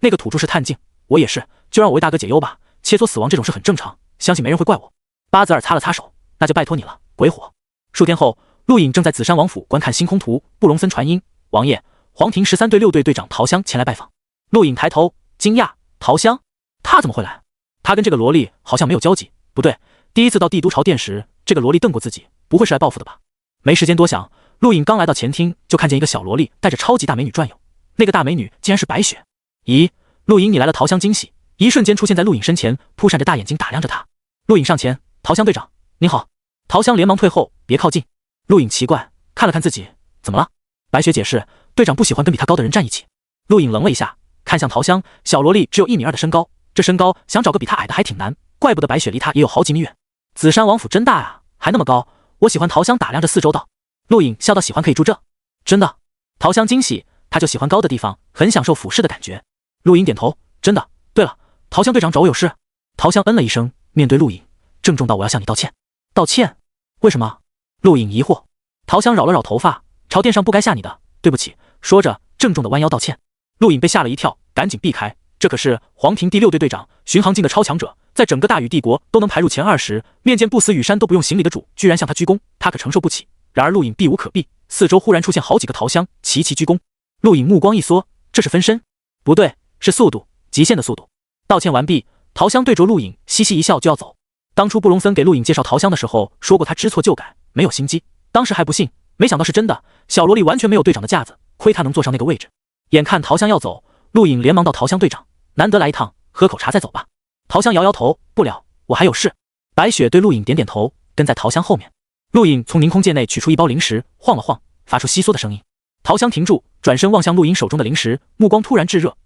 那个土著是探镜，我也是，就让我为大哥解忧吧。切磋死亡这种事很正常，相信没人会怪我。巴泽尔擦了擦手，那就拜托你了，鬼火。数天后，陆颖正在紫山王府观看星空图，布隆森传音，王爷，黄庭13队6队队长陶香前来拜访。陆颖抬头惊讶，陶香？他怎么会来？他跟这个萝莉好像没有交集，不对，第一次到帝都朝殿时，这个萝莉瞪过自己，不会是来报复的吧？没时间多想，陆颖刚来到前厅，就看见一个小萝莉带着超级大美女转悠，那个大美女竟然是白雪。咦，陆颖你来了！陶香惊喜，一瞬间出现在陆颖身前，扑闪着大眼睛打量着他。陆颖上前，陶香队长，您好。陶香连忙退后，别靠近。陆颖奇怪，看了看自己，怎么了？白雪解释，队长不喜欢跟比他高的人站一起。陆颖愣了一下，看向陶香，小萝莉只有1.2米的身高，这身高想找个比他矮的还挺难，怪不得白雪离他也有好几米远。紫山王府真大啊，还那么高，我喜欢。陶香打量着四周道。陆颖笑道，喜欢可以住这。真的？陶香惊喜，他就喜欢高的地方，很享受俯视的感觉。陆颖点头，真的。对了，陶香队长找我有事。陶香嗯了一声，面对陆颖，郑重道，我要向你道歉。道歉？为什么？陆颖疑惑。陶香扰了扰头发，朝殿上不该吓你的，对不起。说着郑重的弯腰道歉。陆颖被吓了一跳，赶紧避开，这可是黄庭第6队队长，巡航境的超强者，在整个大禹帝国都能排入前20，面见不死羽山都不用行礼的主，居然向他鞠躬，他可承受不起。然而陆颖避无可避，四周忽然出现好几个陶香，齐齐鞠躬。陆颖目光一缩，这是分身？不对，是速度，极限的速度。道歉完毕，陶香对着陆颖嘻嘻一笑就要走。当初布隆森给陆颖介绍陶香的时候说过他知错就改，没有心机，当时还不信，没想到是真的。小萝莉完全没有队长的架子，亏他能坐上那个位置。眼看陶香要走，陆颖连忙道，陶香队长，难得来一趟，喝口茶再走吧。陶香摇摇头，不了，我还有事。白雪对陆颖点点头，跟在陶香后面。陆颖从凝空界内取出一包零食，晃了晃，发出窸窣的声音。陶香停住，转身望向陆颖手中的零食，目光突然炙热。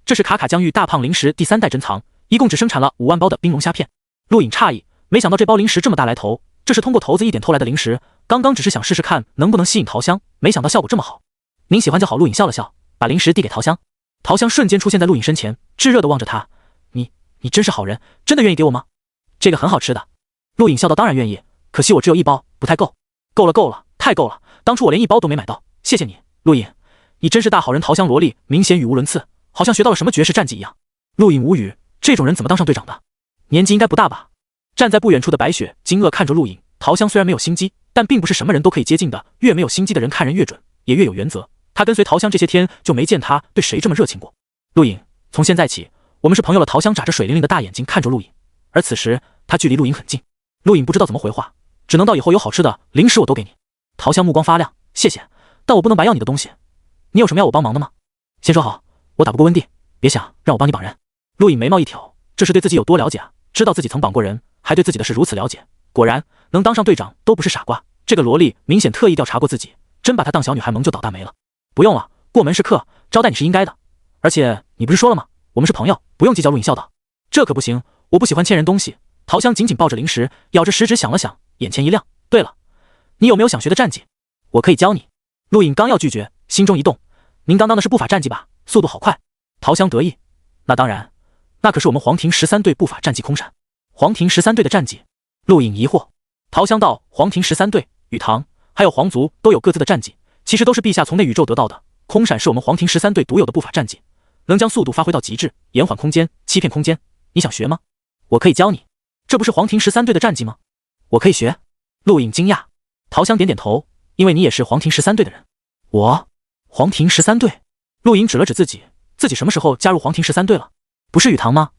这是卡卡疆域大胖零食第3代珍藏，一共只生产了5万包的冰龙虾片。陆颖诧异，没想到这包零食这么大来头，这是通过头子一点偷来的零食。刚刚只是想试试看能不能吸引陶香，没想到效果这么好。您喜欢就好。陆颖笑了笑，把零食递给陶香。陶香瞬间出现在陆颖身前，炙热地望着他。你真是好人，真的愿意给我吗？这个很好吃的。陆颖笑道，当然愿意，可惜我只有1包，不太够。够了，太够了，当初我连1包都没买到，谢谢你，陆颖，你真是大好人。陶香萝莉明显语无伦次，好像学到了什么绝世战技一样。陆颖无语，这种人怎么当上队长的？年纪应该不大吧？站在不远处的白雪惊愕看着陆颖。陶香虽然没有心机，但并不是什么人都可以接近的，越没有心机的人看人越准，也越有原则。他跟随陶香这些天，就没见他对谁这么热情过。陆颖，从现在起我们是朋友了。陶香眨着水灵灵的大眼睛看着陆颖，而此时他距离陆颖很近。陆颖不知道怎么回话，只能道，以后有好吃的零食我都给你。陶香目光发亮，谢谢，但我不能白要你的东西。你有什么要我帮忙的吗？先说好，我打不过温蒂，别想让我帮你绑人。陆颖眉毛一挑，这是对自己有多了解啊？知道自己曾绑过人，还对自己的事如此了解。果然能当上队长都不是傻瓜。这个萝莉明显特意调查过自己，真把她当小女孩萌就倒大霉了。不用了，过门是客，招待你是应该的。而且你不是说了吗？我们是朋友，不用计较。陆颖笑道，这可不行，我不喜欢欠人东西。陶香紧紧抱着零食，咬着食指想了想，眼前一亮。对了，你有没有想学的战绩？我可以教你。陆颖刚要拒绝，心中一动，您刚当的是步法战绩吧？速度好快。陶香得意，那当然，那可是我们黄庭13队步法战绩空闪。黄庭13队的战绩？陆颖疑惑。陶香道，黄庭13队、雨堂还有皇族都有各自的战绩，其实都是陛下从内宇宙得到的。空闪是我们黄庭13队独有的步法战绩，能将速度发挥到极致，延缓空间，欺骗空间。你想学吗？我可以教你。这不是黄庭13队的战绩吗？我可以学。陆颖惊讶。陶香点点头，因为你也是黄庭13队的人。我？黄庭13队？陆颖指了指自己什么时候加入黄庭13队了？不是雨堂吗？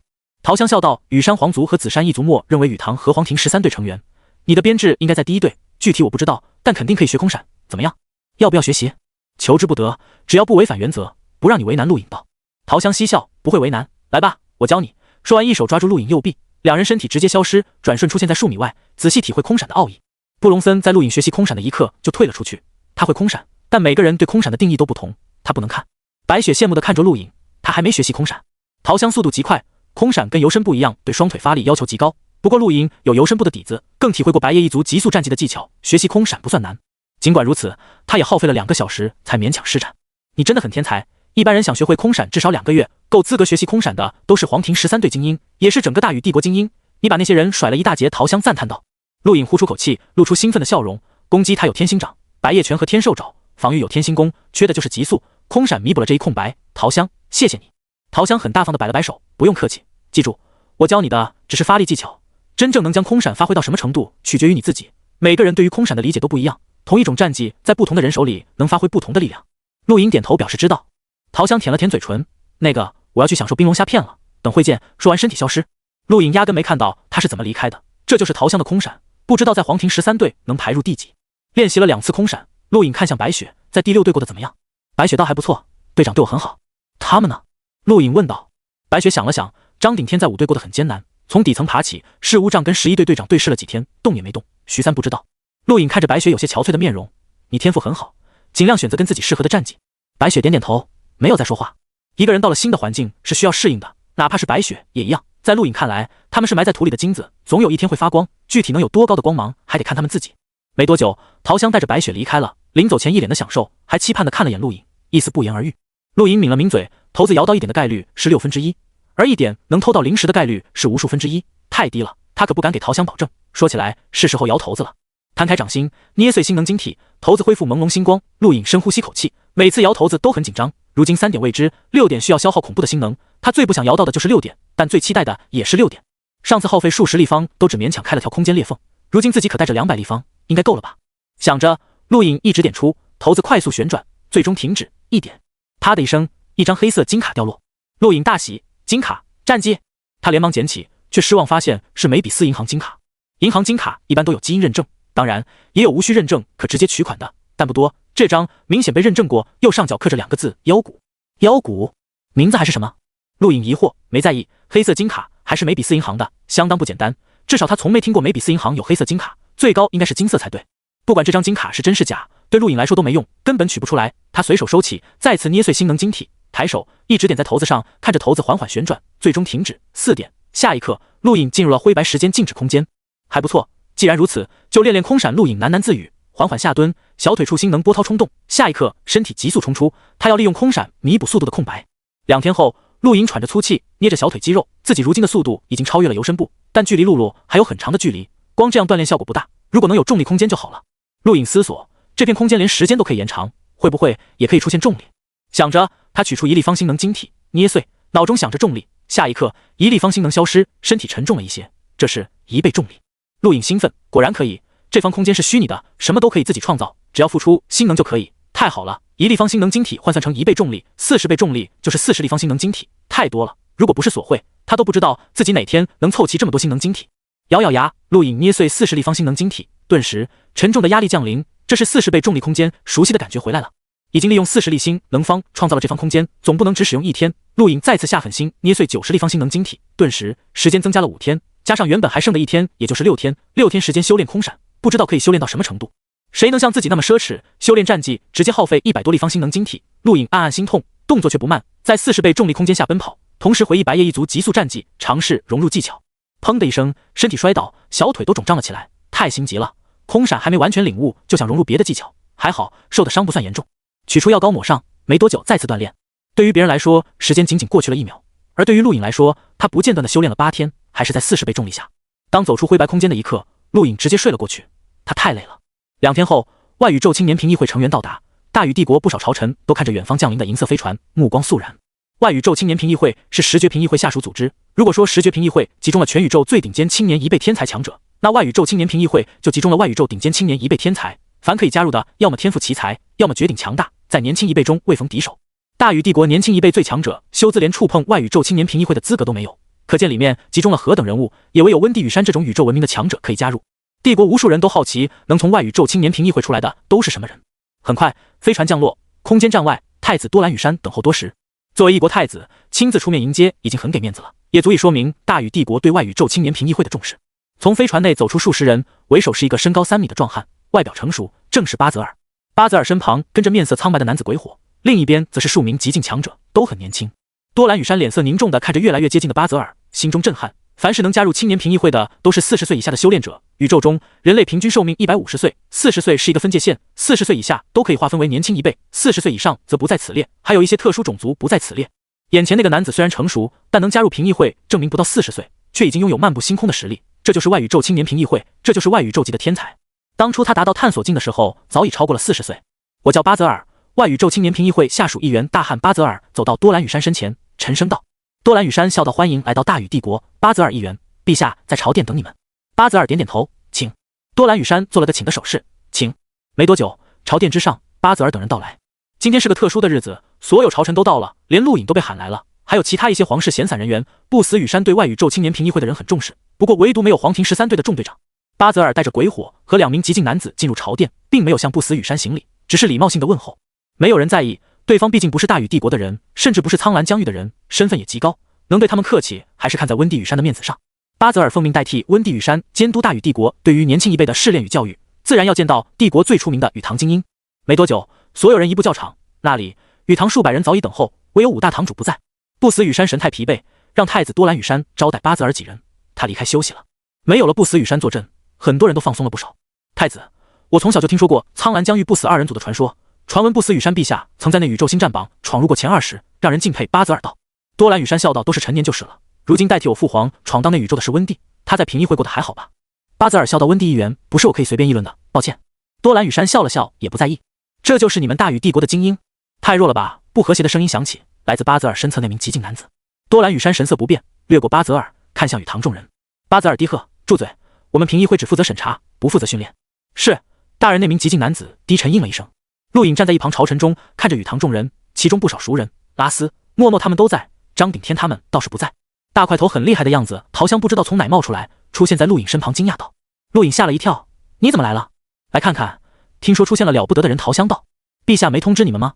陶香笑道，羽山皇族和紫山一族默认为雨堂和黄庭13队成员，你的编制应该在第1队，具体我不知道，但肯定可以学空闪，怎么样？要不要学习？求之不得，只要不违反原则，不让你为难。陆颖道。陶香嬉笑，不会为难，来吧，我教你。说完一手抓住陆颖右臂，两人身体直接消失，转瞬出现在数米外，仔细体会空闪的奥义。布隆森在陆颖学习空闪的一刻就退了出去，他会空闪，但每个人对空闪的定义都不同，他不能看。白雪羡慕地看着陆颖，他还没学习空闪。陶香速度极快，空闪跟游身步一样，对双腿发力要求极高。不过陆莹有游身步的底子，更体会过白夜一族急速战技的技巧，学习空闪不算难。尽管如此，他也耗费了2个小时才勉强施展。你真的很天才，一般人想学会空闪至少2个月，够资格学习空闪的都是黄庭13队精英，也是整个大禹帝国精英。你把那些人甩了一大截。陶香赞叹道。陆颖呼出口气，露出兴奋的笑容。攻击他有天星掌、白夜拳和天兽爪，防御有天星弓，缺的就是急速。空闪弥补了这一空白。陶香，谢谢你。陶香很大方地摆了摆手，不用客气。记住，我教你的只是发力技巧，真正能将空闪发挥到什么程度，取决于你自己。每个人对于空闪的理解都不一样，同一种战技在不同的人手里能发挥不同的力量。陆颖点头表示知道。陶香舔了舔嘴唇，那个，我要去享受冰龙虾片了，等会见。说完身体消失。陆颖压根没看到他是怎么离开的，这就是陶香的空闪，不知道在黄庭13队能排入第几。练习了2次空闪，陆颖看向白雪，在第6队过得怎么样？白雪倒还不错，队长对我很好。他们呢？陆颖问道。白雪想了想，张顶天在5队过得很艰难，从底层爬起，世无障跟11队队长对视了几天，动也没动。徐3不知道。陆颖看着白雪有些憔悴的面容，你天赋很好，尽量选择跟自己适合的战绩。白雪点点头，没有再说话。一个人到了新的环境是需要适应的，哪怕是白雪也一样。在陆颖看来，他们是埋在土里的金子，总有一天会发光，具体能有多高的光芒，还得看他们自己。没多久，陶香带着白雪离开了，临走前一脸的享受，还期盼地看了眼陆颖，意思不言而喻。陆颖抿了抿嘴，骰子摇到1点的概率是1/6，而1点能偷到0时的概率是无数分之一，太低了，他可不敢给陶香保证。说起来，是时候摇骰子了。摊开掌心，捏碎星能晶体，骰子恢复朦胧星光。陆颖深呼吸口气，每次摇骰子都很紧张。如今3点未知，6点需要消耗恐怖的星能，他最不想摇到的就是6点，但最期待的也是6点。上次耗费数十立方都只勉强开了条空间裂缝，如今自己可带着200立方，应该够了吧？想着，陆颖一指点出，骰子快速旋转，最终停止1点。啪的一声，一张黑色金卡掉落。陆颖大喜，金卡战绩。他连忙捡起，却失望发现是梅比斯银行金卡。银行金卡一般都有基因认证，当然也有无需认证可直接取款的，但不多。这张明显被认证过，右上角刻着2个字妖股。妖股名字还是什么？陆颖疑惑，没在意。黑色金卡还是梅比斯银行的，相当不简单，至少他从没听过梅比斯银行有黑色金卡，最高应该是金色才对。不管这张金卡是真是假，对陆颖来说都没用，根本取不出来。他随手收起，再次捏碎星能晶体，抬手一指点在骰子上，看着骰子缓缓旋转，最终停止4点。下一刻，陆颖进入了灰白时间静止空间。还不错，既然如此，就练练空闪。陆颖喃喃自语，缓缓下蹲，小腿处星能波涛冲动。下一刻，身体急速冲出，他要利用空闪弥补速度的空白。2天后，陆颖喘着粗气，捏着小腿肌肉，自己如今的速度已经超越了游身步，但距离露露还有很长的距离，光这样锻炼效果不大，如果能有重力空间就好了。陆颖思索，这片空间连时间都可以延长，会不会也可以出现重力？想着，他取出1立方星能晶体，捏碎，脑中想着重力。下一刻，1立方星能消失，身体沉重了一些，这是1倍重力。陆颖兴奋，果然可以，这方空间是虚拟的，什么都可以自己创造，只要付出星能就可以。太好了，1立方星能晶体换算成1倍重力，40倍重力就是40立方星能晶体，太多了。如果不是索贿，他都不知道自己哪天能凑齐这么多星能晶体。咬咬牙，陆颖捏碎40立方星能晶体，顿时沉重的压力降临，这是40倍重力空间，熟悉的感觉回来了。已经利用40立星能方创造了这方空间，总不能只使用1天。陆颖再次下狠心，捏碎90立方星能晶体，顿时时间增加了5天，加上原本还剩的1天，也就是6天。6天时间修炼空闪，不知道可以修炼到什么程度。谁能像自己那么奢侈，修炼战技直接耗费100多立方星能晶体？陆颖暗暗心痛，动作却不慢，在40倍重力空间下奔跑，同时回忆白夜一族急速战技，尝试融入技巧。砰的一声，身体摔倒，小腿都肿胀了起来，太心急了。空闪还没完全领悟，就想融入别的技巧，还好受的伤不算严重。取出药膏抹上，没多久再次锻炼。对于别人来说，时间仅仅过去了1秒，而对于陆颖来说，他不间断的修炼了8天，还是在40倍重力下。当走出灰白空间的一刻，陆颖直接睡了过去，他太累了。2天后，外宇宙青年评议会成员到达，大禹帝国不少朝臣都看着远方降临的银色飞船，目光肃然。外宇宙青年评议会是10绝评议会下属组织，如果说10绝评议会集中了全宇宙最顶尖青年1倍天才强者，那外宇宙青年评议会就集中了外宇宙顶尖青年1倍天才，凡可以加入的，要么天赋奇才，要么绝顶强大，在年轻1倍中未逢敌手。大禹帝国年轻1倍最强者修兹连触碰外宇宙青年评议会的资格都没有，可见里面集中了何等人物，也唯有温地羽山这种宇宙文明的强者可以加入。帝国无数人都好奇，能从外宇宙青年评议会出来的都是什么人。很快，飞船降落，空间站外，太子多兰羽山等候多时。作为一国太子，亲自出面迎接已经很给面子了，也足以说明大禹帝国对外宇宙青年评议会的重视。从飞船内走出数十人，为首是一个身高3米的壮汉，外表成熟，正是巴泽尔。巴泽尔身旁跟着面色苍白的男子鬼火，另一边则是数名极境强者，都很年轻。多兰羽山脸色凝重地看着越来越接近的巴泽尔，心中震撼。凡是能加入青年评议会的，都是40岁以下的修炼者。宇宙中，人类平均寿命150岁，40岁是一个分界线，40岁以下都可以划分为年轻一辈，40岁以上则不在此列，还有一些特殊种族不在此列。眼前那个男子虽然成熟，但能加入评议会，证明不到40岁，却已经拥有漫步星空的实力。这就是外宇宙青年评议会，这就是外宇宙级的天才。当初他达到探索境的时候，早已超过了40岁。我叫巴泽尔，外宇宙青年评议会下属议员。大汉巴泽尔走到多兰羽山身前，沉声道。多兰羽山笑道：“欢迎来到大宇帝国，巴泽尔议员，陛下在朝殿等你们。”巴泽尔点点头，请。多兰羽山做了个请的手势，请。没多久，朝殿之上，巴泽尔等人到来。今天是个特殊的日子，所有朝臣都到了，连陆颖都被喊来了，还有其他一些皇室闲散人员。不死羽山对外宇宙青年评议会的人很重视，不过唯独没有黄庭13队的众队长。巴泽尔带着鬼火和2名极境男子进入朝殿，并没有向不死羽山行礼，只是礼貌性的问候。没有人在意，对方毕竟不是大宇帝国的人，甚至不是苍蓝疆域的人，身份也极高，能对他们客气，还是看在温蒂羽山的面子上。巴泽尔奉命代替温蒂羽山监督大宇帝国对于年轻一辈的试炼与教育，自然要见到帝国最出名的羽堂精英。没多久，所有人移步教场，那里羽堂数百人早已等候，唯有5大堂主不在。不死羽山神态疲惫，让太子多兰羽山招待巴泽尔几人，他离开休息了。没有了不死羽山坐镇，很多人都放松了不少。太子，我从小就听说过苍蓝疆域不死2人组的传说，传闻不死羽山陛下曾在那宇宙星战榜闯入过前20，让人敬佩。巴泽尔道。多兰羽山笑道：“都是陈年旧事了，如今代替我父皇闯荡那宇宙的是温蒂，他在评议会过得还好吧？”巴泽尔笑道：“温蒂议员不是我可以随便议论的，抱歉。”多兰羽山笑了笑，也不在意。这就是你们大宇帝国的精英？太弱了吧！不和谐的声音响起，来自巴泽尔身侧那名极境男子。多兰羽山神色不变，掠过巴泽尔，看向羽堂众人。巴泽尔低喝：“住嘴！我们评议会只负责审查，不负责训练。”是，大人。那名极境男子低沉应了一声。陆颖站在一旁朝臣中，看着羽堂众人，其中不少熟人，拉斯、诺诺他们都在，张顶天他们倒是不在。大块头很厉害的样子，陶香不知道从哪冒出来，出现在陆颖身旁，惊讶道。陆颖吓了一跳：“你怎么来了？”“来看看，听说出现了了不得的人。”陶香道。“陛下没通知你们吗？”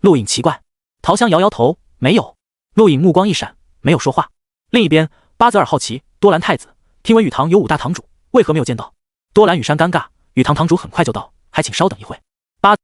陆颖奇怪。陶香摇摇头：“没有。”陆颖目光一闪，没有说话。另一边，巴泽尔好奇：“多兰太子，听闻羽堂有5大堂主，为何没有见到？”多兰羽山尴尬，羽堂堂主很快就到，还请稍等一会。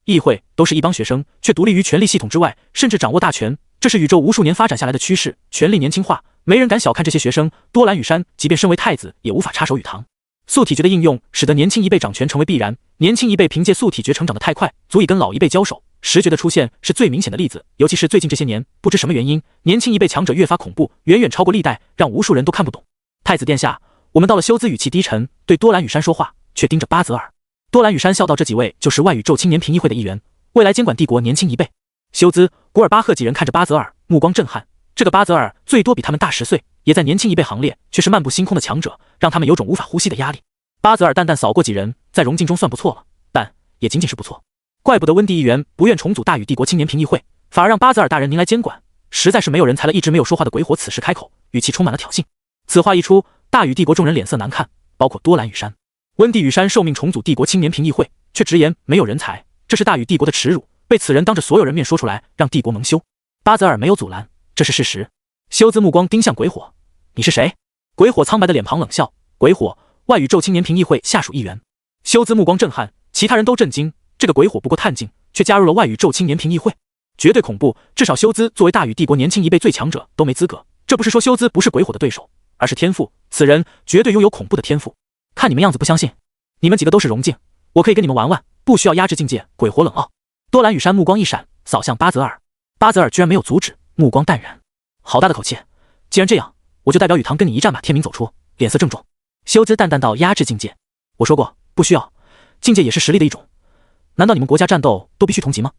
议会都是一帮学生，却独立于权力系统之外，甚至掌握大权，这是宇宙无数年发展下来的趋势，权力年轻化，没人敢小看这些学生。多兰羽山即便身为太子，也无法插手羽堂。素体诀的应用，使得年轻一辈掌权成为必然。年轻一辈凭借素体诀成长的太快，足以跟老一辈交手。实诀的出现是最明显的例子，尤其是最近这些年，不知什么原因，年轻一辈强者越发恐怖，远远超过历代，让无数人都看不懂。太子殿下，我们到了。修兹语气低沉，对多兰羽山说话，却盯着巴泽尔。多兰羽山笑道：“这几位就是外宇宙青年评议会的议员，未来监管帝国年轻一辈。”修兹、古尔巴赫几人看着巴泽尔，目光震撼。这个巴泽尔最多比他们大10岁，也在年轻一辈行列，却是漫步星空的强者，让他们有种无法呼吸的压力。巴泽尔淡淡扫过几人，在荣境中算不错了，但也仅仅是不错。怪不得温蒂议员不愿重组大宇帝国青年评议会，反而让巴泽尔大人您来监管，实在是没有人才了。一直没有说话的鬼火此时开口，语气充满了挑衅。此话一出，大宇帝国众人脸色难看，包括多兰羽山。温蒂羽山受命重组帝国青年评议会，却直言没有人才，这是大宇帝国的耻辱，被此人当着所有人面说出来，让帝国蒙羞。巴泽尔没有阻拦，这是事实。修兹目光盯向鬼火：“你是谁？”鬼火苍白的脸庞冷笑：“鬼火，外宇宙青年评议会下属议员。”修兹目光震撼，其他人都震惊，这个鬼火不过探境，却加入了外宇宙青年评议会，绝对恐怖。至少修兹作为大宇帝国年轻一辈最强者都没资格。这不是说修兹不是鬼火的对手，而是天赋，此人绝对拥有恐怖的天赋。看你们样子不相信，你们几个都是荣境，我可以跟你们玩玩，不需要压制境界。鬼火冷傲。多兰羽山目光一闪，扫向巴泽尔。巴泽尔居然没有阻止，目光淡然。好大的口气！既然这样，我就代表羽堂跟你一战吧。天明走出，脸色郑重。修兹淡淡道：“压制境界，我说过不需要，境界也是实力的一种。难道你们国家战斗都必须同级吗？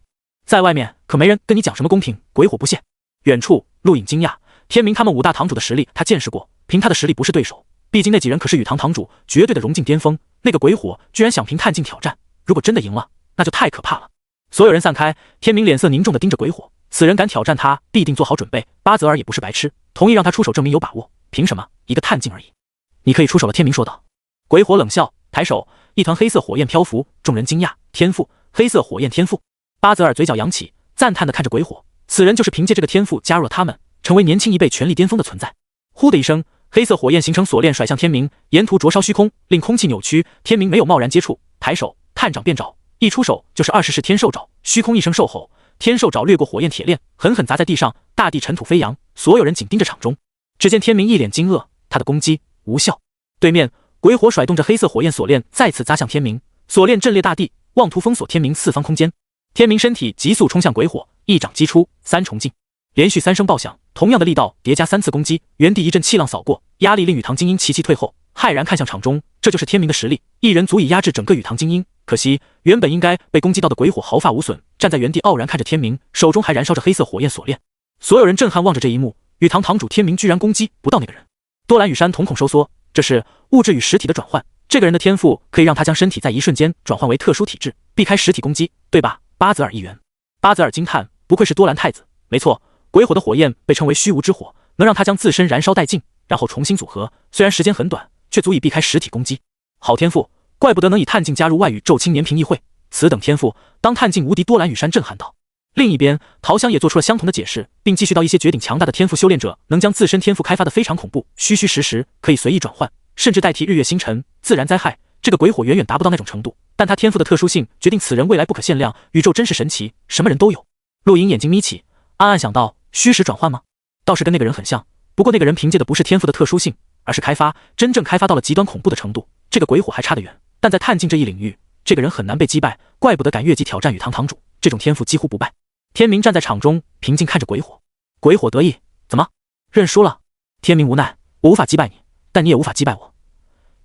在外面可没人跟你讲什么公平。”鬼火不屑。远处，陆颖惊讶，天明他们5大堂主的实力他见识过，凭他的实力不是对手。毕竟那几人可是羽堂堂主，绝对的荣境巅峰。那个鬼火居然想凭探境挑战，如果真的赢了，那就太可怕了。所有人散开，天明脸色凝重地盯着鬼火，此人敢挑战他，必定做好准备。巴泽尔也不是白痴，同意让他出手证明有把握。凭什么？一个探境而已。你可以出手了。天明说道。鬼火冷笑，抬手，一团黑色火焰漂浮，众人惊讶，天赋，黑色火焰天赋。巴泽尔嘴角扬起，赞叹地看着鬼火，此人就是凭借这个天赋加入了他们，成为年轻一辈权力巅峰的存在。呼的一声，黑色火焰形成锁链甩向天明，沿途灼烧虚空，令空气扭曲。天明没有贸然接触，抬手，探掌变爪，一出手就是20式天兽爪。虚空一声兽吼，天兽爪掠过火焰铁链，狠狠砸在地上，大地尘土飞扬。所有人紧盯着场中。只见天明一脸惊愕，他的攻击无效。对面鬼火甩动着黑色火焰锁链再次砸向天明，锁链震裂大地，妄图封锁天明四方空间。天明身体急速冲向鬼火，一掌击出三重劲，连续3声爆响，同样的力道叠加3次攻击，原地一阵气浪扫过，压力令雨堂精英齐齐退后，骇然看向场中。这就是天明的实力，一人足以压制整个雨堂精英。可惜原本应该被攻击到的鬼火毫发无损，站在原地傲然看着天明，手中还燃烧着黑色火焰锁链。所有人震撼望着这一幕，雨堂堂主天明居然攻击不到那个人。多兰羽山瞳孔收缩，这是物质与实体的转换，这个人的天赋可以让他将身体在一瞬间转换为特殊体质，避开实体攻击，对吧？巴泽尔议员。巴泽尔惊叹，不愧是多兰太子，没错，鬼火的火焰被称为虚无之火，能让他将自身燃烧殆尽，然后重新组合，虽然时间很短，却足以避开实体攻击。好天赋，怪不得能以探镜加入外宇宙青年评议会，此等天赋，当探镜无敌。多兰羽山震撼道。另一边，陶香也做出了相同的解释，并继续到一些绝顶强大的天赋修炼者能将自身天赋开发的非常恐怖，虚虚实实，可以随意转换，甚至代替日月星辰、自然灾害。这个鬼火远远达不到那种程度，但他天赋的特殊性决定此人未来不可限量。宇宙真是神奇，什么人都有。陆莹眼睛眯起，暗暗想到，虚实转换吗？倒是跟那个人很像，不过那个人凭借的不是天赋的特殊性，而是开发，真正开发到了极端恐怖的程度。这个鬼火还差得远，但在探镜这一领域，这个人很难被击败，怪不得敢越级挑战雨堂堂主，这种天赋几乎不败。天明站在场中，平静看着鬼火。鬼火得意，怎么认输了？天明无奈，我无法击败你，但你也无法击败我，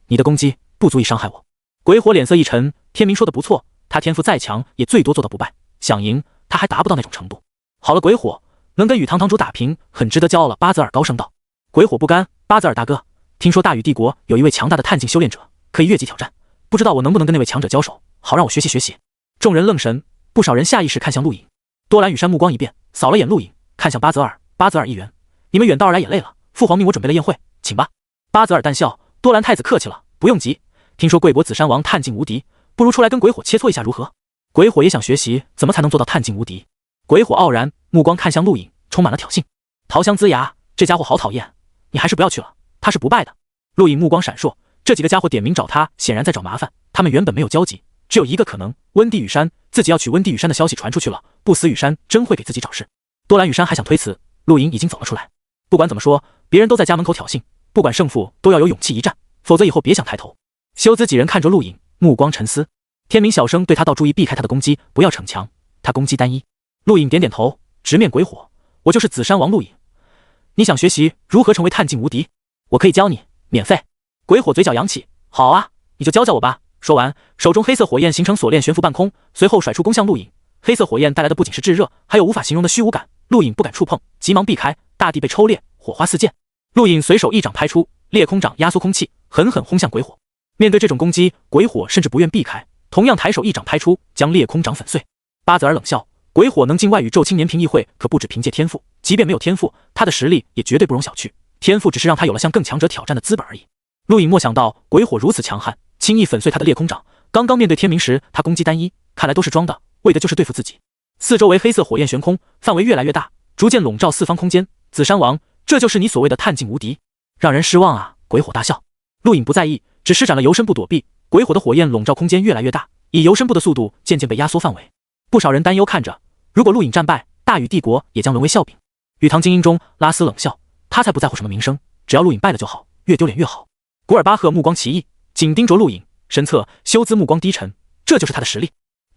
你的攻击不足以伤害我。鬼火脸色一沉，天明说的不错，他天赋再强也最多做到不败，想赢他还达不到那种程度。好了，鬼火能跟雨堂堂主打平，很值得骄傲了。巴泽尔高声道。鬼火不甘，巴泽尔大哥，听说大禹帝国有一位强大的探镜修炼者，可以越级挑战，不知道我能不能跟那位强者交手，好让我学习学习。众人愣神，不少人下意识看向陆颖。多兰羽山目光一变，扫了眼陆颖，看向巴泽尔。巴泽尔议员，你们远道而来也累了，父皇命我准备了宴会，请吧。巴泽尔淡笑，多兰太子客气了，不用急。听说贵国紫山王探镜无敌，不如出来跟鬼火切磋一下如何？鬼火也想学习怎么才能做到探镜无敌。鬼火傲然，目光看向陆颖，充满了挑衅。桃香龇牙，这家伙好讨厌，你还是不要去了，他是不败的。陆颖目光闪烁，这几个家伙点名找他，显然在找麻烦。他们原本没有交集，只有一个可能，温地羽山，自己要娶温地羽山的消息传出去了，不死羽山真会给自己找事。多兰羽山还想推辞，陆颖已经走了出来。不管怎么说，别人都在家门口挑衅，不管胜负都要有勇气一战，否则以后别想抬头。修兹几人看着陆颖，目光沉思。天明小声对他道：注意避开他的攻击，不要逞强，他攻击单一。陆颖点点头，直面鬼火，我就是紫山王陆颖，你想学习如何成为探镜无敌，我可以教你，免费。鬼火嘴角扬起，好啊，你就教教我吧。说完，手中黑色火焰形成锁链悬浮半空，随后甩出攻向陆颖。黑色火焰带来的不仅是炙热，还有无法形容的虚无感，陆颖不敢触碰，急忙避开，大地被抽裂，火花四溅。陆颖随手一掌拍出，裂空掌压缩空气，狠狠轰向鬼火。面对这种攻击，鬼火甚至不愿避开，同样抬手一掌拍出，将裂空掌粉碎。巴泽尔冷笑，鬼火能进外宇宙青年评议会，可不止凭借天赋，即便没有天赋，他的实力也绝对不容小觑，天赋只是让他有了向更强者挑战的资本而已。陆颖没想到鬼火如此强悍，轻易粉碎他的裂空掌。刚刚面对天明时，他攻击单一，看来都是装的，为的就是对付自己。四周围黑色火焰悬空，范围越来越大，逐渐笼罩四方空间。紫山王，这就是你所谓的探镜无敌？让人失望啊！鬼火大笑。陆颖不在意，只施展了游身步躲避。鬼火的火焰笼罩空间越来越大，以游身步的速度渐渐被压缩范围。不少人担忧看着，如果陆颖战败，大禹帝国也将沦为笑柄。雨堂精英中，拉斯冷笑，他才不在乎什么名声，只要陆颖败了就好，越丢脸越好。古尔巴赫目光奇异，紧盯着陆颖，身侧修兹目光低沉，这就是他的实力，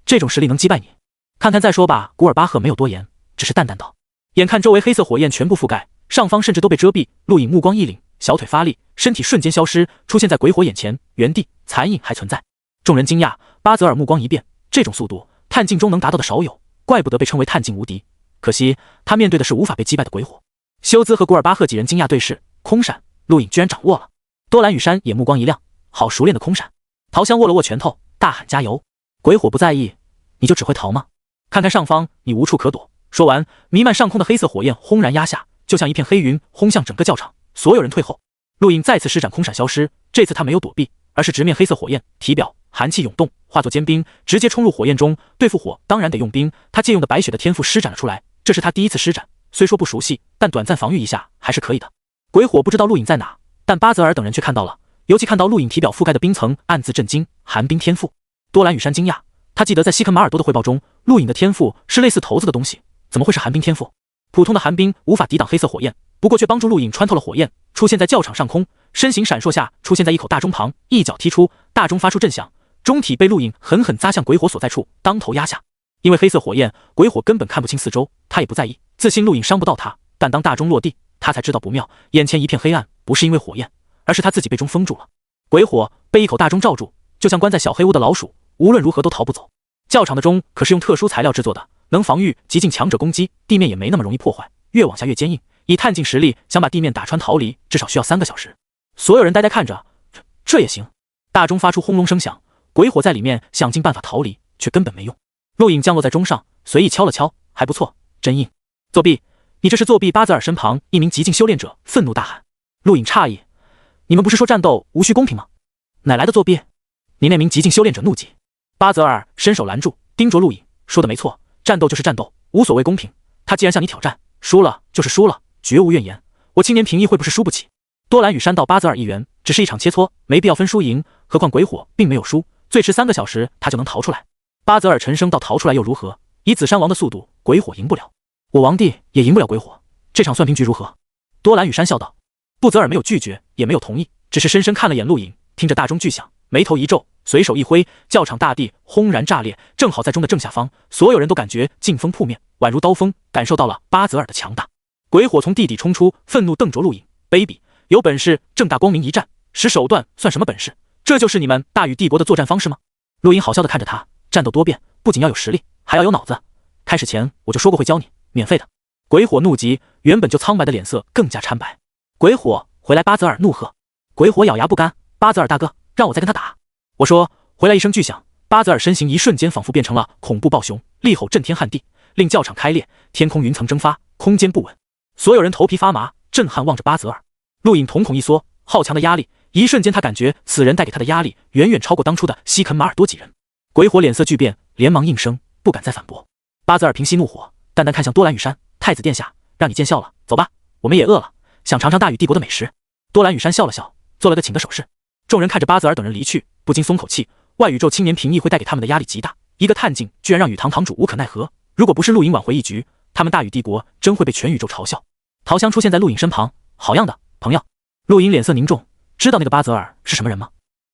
这种实力能击败你，看看再说吧。古尔巴赫没有多言，只是淡淡道。眼看周围黑色火焰全部覆盖，上方甚至都被遮蔽，陆颖目光一凛，小腿发力，身体瞬间消失，出现在鬼火眼前，原地残影还存在。众人惊讶，巴泽尔目光一变，这种速度探镜中能达到的少有，怪不得被称为探镜无敌。可惜他面对的是无法被击败的鬼火。修兹和古尔巴赫几人惊讶对视，空闪，陆颖居然掌握了。多兰羽山也目光一亮，好熟练的空闪。陶香握了握拳头，大喊加油。鬼火不在意，你就只会逃吗？看看上方，你无处可躲。说完，弥漫上空的黑色火焰轰然压下，就像一片黑云轰向整个教场，所有人退后。陆颖再次施展空闪消失，这次他没有躲避，而是直面黑色火焰，体表寒气涌动，化作坚冰，直接冲入火焰中。对付火当然得用冰，他借用的白雪的天赋施展了出来，这是他第一次施展，虽说不熟悉，但短暂防御一下还是可以的。鬼火不知道陆颖在哪，但巴泽尔等人却看到了，尤其看到陆颖体表覆盖的冰层，暗自震惊，寒冰天赋。多兰羽山惊讶，他记得在西肯马尔多的汇报中，陆颖的天赋是类似骰子的东西，怎么会是寒冰天赋？普通的寒冰无法抵挡黑色火焰，不过却帮助陆颖穿透了火焰，出现在教场上空，身形闪烁下出现在一口大钟旁，一脚踢出，大钟发出震响，钟体被陆颖狠狠砸向鬼火所在处，当头压下。因为黑色火焰，鬼火根本看不清四周，他也不在意，自信陆颖伤不到他。但当大钟落地，他才知道不妙，眼前一片黑暗，不是因为火焰，而是他自己被钟封住了。鬼火被一口大钟罩住，就像关在小黑屋的老鼠，无论如何都逃不走。教场的钟可是用特殊材料制作的，能防御极境强者攻击，地面也没那么容易破坏，越往下越坚硬。以探镜实力，想把地面打穿逃离，至少需要3个小时。所有人呆呆看着，这也行？大钟发出轰隆声响，鬼火在里面想尽办法逃离，却根本没用。陆颖降落在钟上，随意敲了敲，还不错，真硬。作弊！你这是作弊！巴泽尔身旁一名极境修炼者愤怒大喊。陆颖诧异：你们不是说战斗无需公平吗？哪来的作弊？你那名极境修炼者怒极。巴泽尔伸手拦住，盯着陆颖，说的没错，战斗就是战斗，无所谓公平。他既然向你挑战，输了就是输了，绝无怨言。我青年评议会不是输不起。多兰与山道巴泽尔一员，只是一场切磋，没必要分输赢。何况鬼火并没有输，最迟3个小时他就能逃出来。巴泽尔沉声道：逃出来又如何？以紫山王的速度，鬼火赢不了，我王弟也赢不了鬼火。这场算平局如何？多兰与山笑道。布泽尔没有拒绝，也没有同意，只是深深看了眼陆颖，听着大钟巨响，眉头一皱，随手一挥，教场大地轰然炸裂，正好在钟的正下方，所有人都感觉劲风扑面，宛如刀锋，感受到了巴泽尔的强大。鬼火从地底冲出，愤怒瞪着陆颖，卑鄙，有本事正大光明一战，使手段算什么本事？这就是你们大禹帝国的作战方式吗？陆颖好笑地看着他，战斗多变，不仅要有实力，还要有脑子。开始前我就说过会教你，免费的。鬼火怒极，原本就苍白的脸色更加苍白。鬼火，回来！巴泽尔怒喝。鬼火咬牙不甘，巴泽尔大哥，让我再跟他打。我说，回来！一声巨响，巴泽尔身形一瞬间仿佛变成了恐怖暴熊，厉吼震天撼地，令教场开裂，天空云层蒸发，空间不稳。所有人头皮发麻，震撼望着巴泽尔。陆颖瞳孔一缩，好强的压力，一瞬间他感觉此人带给他的压力远远超过当初的西肯马尔多几人。鬼火脸色巨变，连忙应声，不敢再反驳。巴泽尔平息怒火，淡淡看向多兰羽山，太子殿下，让你见笑了，走吧，我们也饿了，想尝尝大禹帝国的美食。多兰羽山笑了笑，做了个请的手势。众人看着巴泽尔等人离去，不禁松口气。外宇宙青年评议会带给他们的压力极大，一个探镜居然让禹堂堂主无可奈何。如果不是陆颖挽回一局，他们大禹帝国真会被全宇宙嘲笑。陶香出现在陆颖身旁，好样的，朋友。陆颖脸色凝重，知道那个巴泽尔是什么人吗？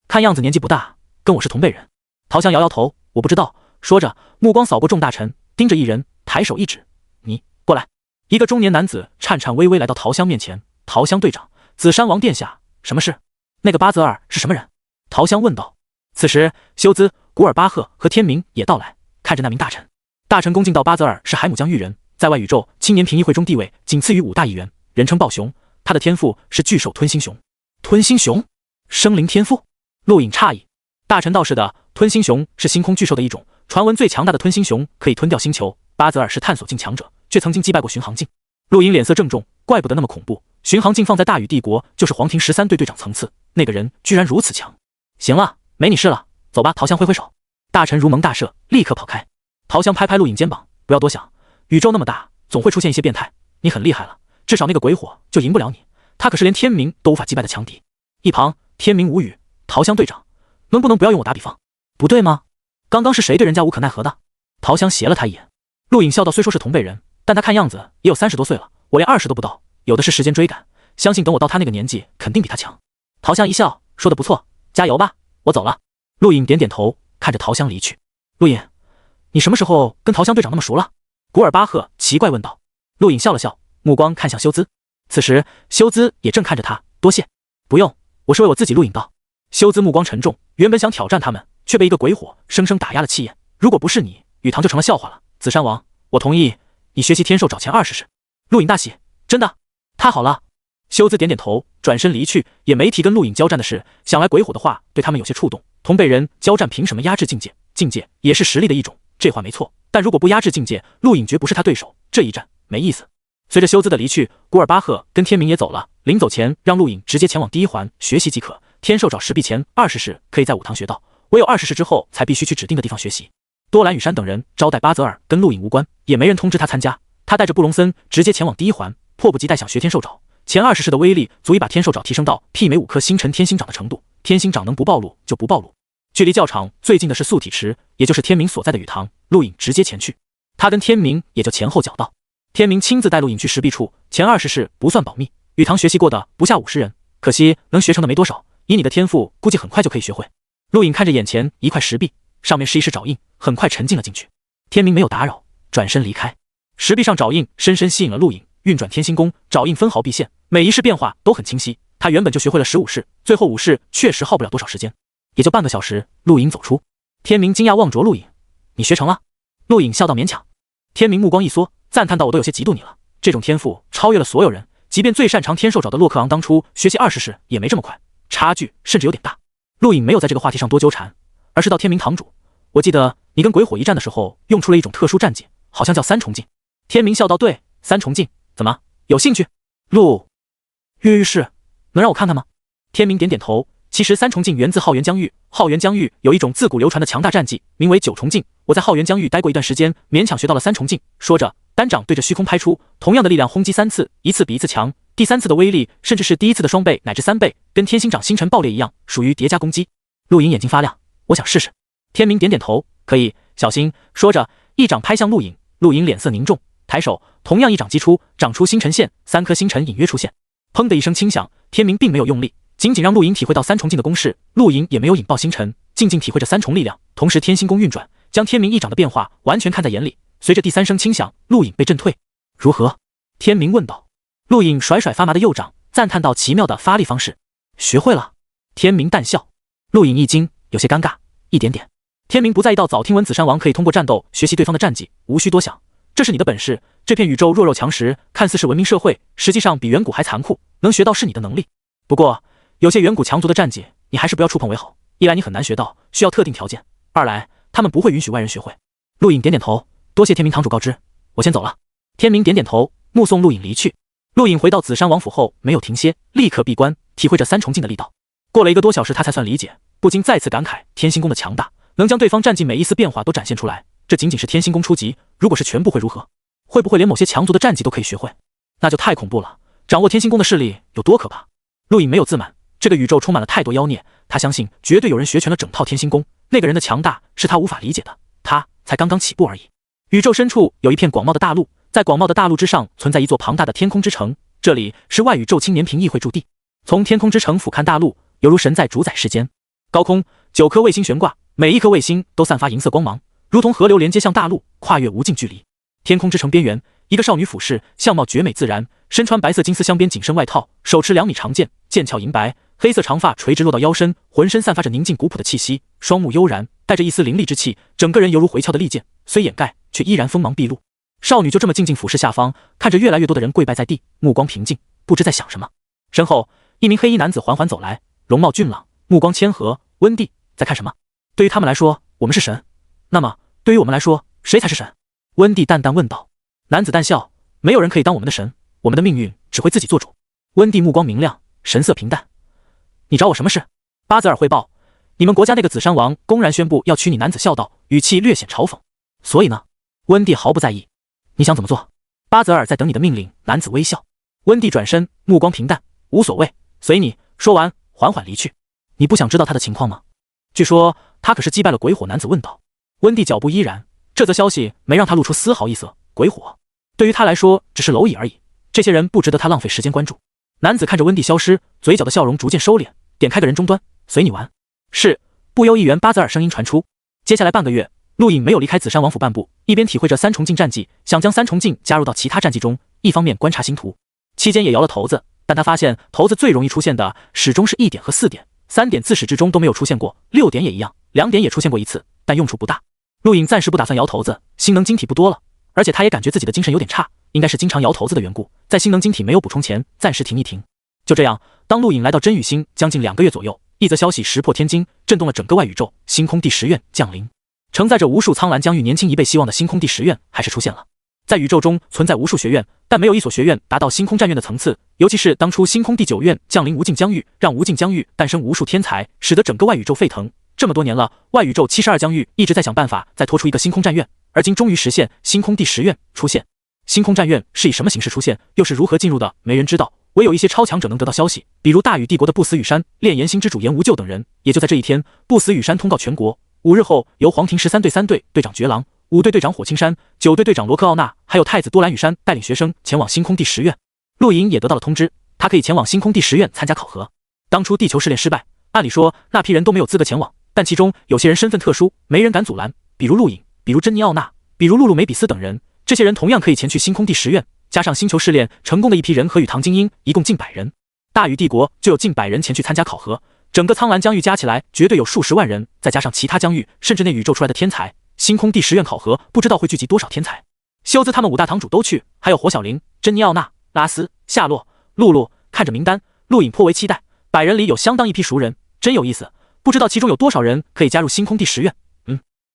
看样子年纪不大，跟我是同辈人。陶香摇摇头，我不知道。说着，目光扫过众大臣，盯着一人，抬手一指，你过来。一个中年男子颤颤巍巍来到陶香面前。陶香队长，紫山王殿下，什么事？那个巴泽尔是什么人？陶香问道。此时，休兹、古尔巴赫和天明也到来，看着那名大臣。大臣恭敬道：巴泽尔是海姆疆域人，在外宇宙青年评议会中地位仅次于5大议员，人称暴熊。他的天赋是巨兽吞星熊。吞星熊？生灵天赋？陆颖诧异。大臣道是的，吞星熊是星空巨兽的一种，传闻最强大的吞星熊可以吞掉星球。巴泽尔是探索境强者，却曾经击败过巡航境。陆颖脸色郑重，怪不得那么恐怖。巡航境放在大禹帝国就是皇庭13队队长层次，那个人居然如此强。行了，没你事了，走吧。陶香挥挥手，大臣如蒙大赦，立刻跑开。陶香拍拍陆颖肩膀，不要多想，宇宙那么大，总会出现一些变态，你很厉害了，至少那个鬼火就赢不了你，他可是连天明都无法击败的强敌。一旁天明无语，陶香队长，能不能不要用我打比方？不对吗？刚刚是谁对人家无可奈何的？陶香斜了他一眼。陆颖笑道，虽说是同辈人，但他看样子也有30多岁了，我连20都不到，有的是时间追赶，相信等我到他那个年纪，肯定比他强。陶香一笑，说得不错，加油吧，我走了。陆颖点点头，看着陶香离去。陆颖，你什么时候跟陶香队长那么熟了？古尔巴赫奇怪问道。陆颖笑了笑，目光看向休兹。此时休兹也正看着他，多谢。不用，我是为我自己。陆颖道。休兹目光沉重，原本想挑战他们，却被一个鬼火生生打压了气焰。如果不是你，禹堂就成了笑话了。紫山王，我同意你学习天兽找前20试。陆颖大喜，真的？太好了。休兹点点头，转身离去，也没提跟陆颖交战的事。想来鬼火的话对他们有些触动，同辈人交战凭什么压制境界？境界也是实力的一种，这话没错。但如果不压制境界，陆颖绝不是他对手，这一战没意思。随着休兹的离去，古尔巴赫跟天明也走了。临走前，让陆颖直接前往第1环学习即可。天兽找石壁前20试可以在5堂学到，唯有20试之后才必须去指定的地方学习。多兰羽山等人招待巴泽尔跟陆颖无关，也没人通知他参加。他带着布隆森直接前往第1环，迫不及待想学天兽爪。前20试的威力足以把天兽爪提升到媲美5颗星辰天星掌的程度，天星掌能不暴露就不暴露。距离教场最近的是素体池，也就是天明所在的禹堂。陆颖直接前去，他跟天明也就前后脚到。天明亲自带陆颖去石壁处，前20世不算保密，雨堂学习过的不下50人，可惜能学成的没多少，以你的天赋，估计很快就可以学会。陆颖看着眼前一块石壁，上面是一式爪印，很快沉浸了进去。天明没有打扰，转身离开。石壁上爪印深深吸引了陆颖，运转天心功，爪印分毫毕现，每一式变化都很清晰。他原本就学会了15式，最后5式确实耗不了多少时间，也就半个小时。陆颖走出，天明惊讶望着陆颖：“你学成了？”陆颖笑道：“勉强。”天明目光一缩，赞叹道：“我都有些嫉妒你了，这种天赋超越了所有人，即便最擅长天兽爪的洛克昂当初学习20式也没这么快，差距甚至有点大。”陆颖没有在这个话题上多纠缠，而是道：“天明堂主，我记得你跟鬼火一战的时候用出了一种特殊战技，好像叫三重镜。”天明笑道：“对，三重镜，怎么有兴趣？”陆越狱是能让我看看吗？天明点点头。其实三重镜源自浩元疆域，浩元疆域有一种自古流传的强大战技，名为九重镜。我在浩元疆域待过一段时间，勉强学到了三重镜。说着，单掌对着虚空拍出，同样的力量轰击3次，一次比一次强，第3次的威力甚至是第1次的双倍乃至3倍，跟天星掌星辰爆裂一样，属于叠加攻击。陆颖眼睛发亮，我想试试。天明点点头，可以，小心。说着，一掌拍向陆颖。陆颖脸色凝重，抬手，同样一掌击出，掌出星辰线，3颗星辰隐约出现。砰的一声轻响，天明并没有用力，仅仅让陆颖体会到三重镜的攻势，陆颖也没有引爆星辰，静静体会着3重力量，同时天星功运转，将天明一掌的变化完全看在眼里。随着第3声轻响，陆颖被震退。如何？天明问道。陆颖甩甩发麻的右掌，赞叹道：“奇妙的发力方式，学会了。”天明淡笑。陆颖一惊，有些尴尬，一点点。天明不在意到早听闻紫山王可以通过战斗学习对方的战技，无需多想，这是你的本事。这片宇宙弱肉强食，看似是文明社会，实际上比远古还残酷，能学到是你的能力。不过有些远古强族的战技，你还是不要触碰为好。一来你很难学到，需要特定条件；二来他们不会允许外人学会。陆颖点点头，多谢天明堂主告知，我先走了。天明点点头，目送陆颖离去。陆颖回到紫山王府后没有停歇，立刻闭关，体会着三重镜的力道。过了1个多小时，他才算理解，不禁再次感慨天星功的强大，能将对方战技每一丝变化都展现出来。这仅仅是天星功初级，如果是全部会如何？会不会连某些强族的战技都可以学会？那就太恐怖了。掌握天星功的势力有多可怕？陆颖没有自满，这个宇宙充满了太多妖孽，他相信绝对有人学全了整套天星功，那个人的强大是他无法理解的，他才刚刚起步而已。宇宙深处有一片广袤的大陆，在广袤的大陆之上存在一座庞大的天空之城，这里是外宇宙青年评议会驻地。从天空之城俯瞰大陆，犹如神在主宰世间。高空9颗卫星悬挂，每一颗卫星都散发银色光芒，如同河流连接向大陆，跨越无尽距离。天空之城边缘，一个少女俯视，相貌绝美自然，身穿白色金丝镶边紧身外套，手持2米长剑，剑鞘银白，黑色长发垂直落到腰身，浑身散发着宁静古朴的气息，双目悠然，带着一丝凌厉之气，整个人犹如回鞘的利剑，虽掩盖，却依然锋芒毕露。少女就这么静静俯视下方，看着越来越多的人跪拜在地，目光平静，不知在想什么。身后，一名黑衣男子缓缓走来，容貌俊朗，目光谦和。温蒂，在看什么？对于他们来说，我们是神，那么对于我们来说，谁才是神？温蒂淡淡问道。男子淡笑，没有人可以当我们的神，我们的命运只会自己做主。温蒂目光明亮，神色平淡。你找我什么事？巴泽尔汇报，你们国家那个紫山王公然宣布要娶你。男子笑道，语气略显嘲讽。所以呢？温蒂毫不在意。你想怎么做？巴泽尔在等你的命令。男子微笑。温蒂转身，目光平淡，无所谓，随你。说完，缓缓离去。你不想知道他的情况吗？据说他可是击败了鬼火。男子问道。温蒂脚步依然，这则消息没让他露出丝毫异色。鬼火对于他来说只是蝼蚁而已，这些人不值得他浪费时间关注。男子看着温蒂消失，嘴角的笑容逐渐收敛，点开个人终端，随你玩。是，不忧议员巴泽尔声音传出。接下来半个月，陆颖没有离开紫山王府半步，一边体会着三重镜战技，想将三重镜加入到其他战技中，一方面观察星图。期间也摇了骰子，但他发现骰子最容易出现的始终是1点和4点，3点自始至终都没有出现过，6点也一样，2点也出现过1次，但用处不大。陆颖暂时不打算摇骰子，星能晶体不多了，而且他也感觉自己的精神有点差，应该是经常摇骰子的缘故，在星能晶体没有补充前，暂时停一停。就这样，当陆颖来到真宇星将近2个月左右，一则消息石破天惊，震动了整个外宇宙，星空第10院降临。承载着无数苍蓝疆域年轻一辈希望的星空第10院还是出现了。在宇宙中存在无数学院，但没有一所学院达到星空战院的层次，尤其是当初星空第9院降临无尽疆域，让无尽疆域诞生无数天才，使得整个外宇宙沸腾。这么多年了，外宇宙72疆域一直在想办法再拖出一个星空战院，而今终于实现，星空第10院出现。星空战院是以什么形式出现，又是如何进入的，没人知道，唯有一些超强者能得到消息，比如大禹帝国的不死羽山、炼炎星之主炎无咎等人。也就在这一天，不死羽山通告全国，5日后由黄庭13对3队队长绝狼、5队队长火青山、9队队长罗克奥纳，还有太子多兰羽山带领学生前往星空第10院。陆颖也得到了通知，他可以前往星空第10院参加考核。当初地球试炼失败，按理说那批人都没有资格前往，但其中有些人身份特殊，没人敢阻拦，比如陆颖，比如珍妮奥娜，比如露露梅比斯等人，这些人同样可以前去星空第10院。加上星球试炼成功的一批人和宇堂精英，一共近100人。大禹帝国就有近100人前去参加考核，整个苍蓝疆域加起来绝对有数十万人，再加上其他疆域甚至内宇宙出来的天才，星空第10院考核不知道会聚集多少天才。修兹他们5大堂主都去，还有火小玲、珍妮奥娜、拉斯、夏洛、露露。看着名单，陆颖颇为期待，100人里有相当一批熟人，真有意思。不知道其中有多少人可以加入星空第10院。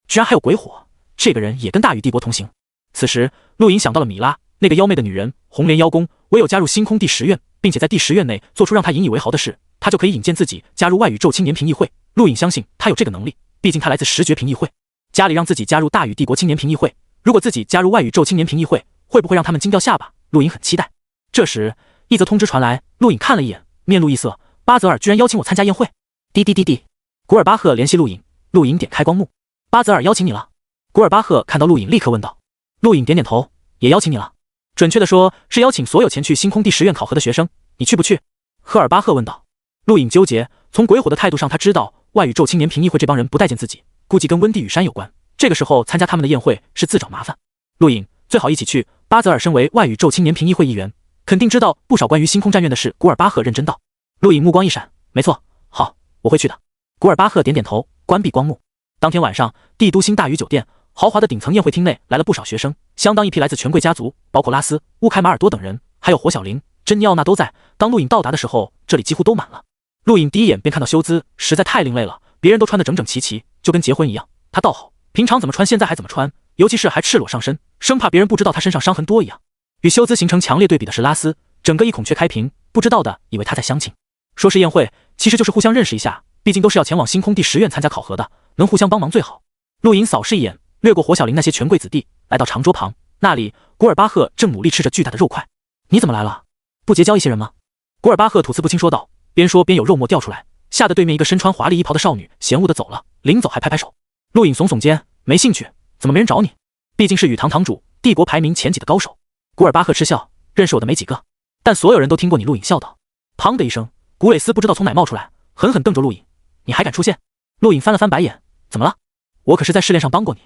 居然还有鬼火，这个人也跟大禹帝国同行。此时陆颖想到了米拉，那个妖媚的女人，红莲妖宫，唯有加入星空第10院，并且在第10院内做出让他引以为豪的事，他就可以引荐自己加入外宇宙青年评议会。陆颖相信他有这个能力，毕竟他来自10绝评议会。家里让自己加入大禹帝国青年评议会，如果自己加入外宇宙青年评议会，会不会让他们惊掉下巴？陆颖很期待。这时一则通知传来，陆颖看了一眼，面露异色，巴泽尔居然邀请我参加宴会。滴滴滴滴，古尔巴赫联系陆颖，陆颖点开光幕，巴泽尔邀请你了。古尔巴赫看到陆颖立刻问道。陆颖点点头，也邀请你了。准确的说是邀请所有前去星空第10院考核的学生，你去不去？赫尔巴赫问道。陆颖纠结，从鬼火的态度上他知道外宇宙青年评议会这帮人不待见自己，估计跟温蒂羽山有关，这个时候参加他们的宴会是自找麻烦。陆颖最好一起去，巴泽尔身为外宇宙青年评议会一员，肯定知道不少关于星空战院的事。古尔巴赫认真道。陆颖目光一闪，没错，好，我会去的。古尔巴赫点点头，关闭光幕。当天晚上，帝都星大禹酒店豪华的顶层宴会厅内来了不少学生，相当一批来自权贵家族，包括拉斯、乌凯马尔多等人，还有火小玲、珍妮奥娜都在。当陆颖到达的时候，这里几乎都满了。陆颖第一眼便看到修兹，实在太另类了，别人都穿得整整齐齐，就跟结婚一样。他倒好，平常怎么穿现在还怎么穿，尤其是还赤裸上身，生怕别人不知道他身上伤痕多一样。与修兹形成强烈对比的是拉斯，整个一孔雀开屏，不知道的以为他在相亲。说是宴会，其实就是互相认识一下，毕竟都是要前往星空第10院参加考核的，能互相帮忙最好。陆颖扫视一眼，掠过火小玲那些权贵子弟，来到长桌旁，那里古尔巴赫正努力吃着巨大的肉块。你怎么来了？不结交一些人吗？古尔巴赫吐字不清说道，边说边有肉沫掉出来，吓得对面一个身穿华丽衣袍的少女嫌恶地走了，临走还拍拍手。陆颖耸耸肩，没兴趣，怎么没人找你？毕竟是宇堂堂主，帝国排名前几的高手。古尔巴赫嗤笑，认识我的没几个，但所有人都听过你。陆颖笑道。砰的一声，古蕾斯不知道从哪冒出来，狠狠瞪着陆颖，你还敢出现？陆颖翻了翻白眼，怎么了？我可是在试炼上帮过你。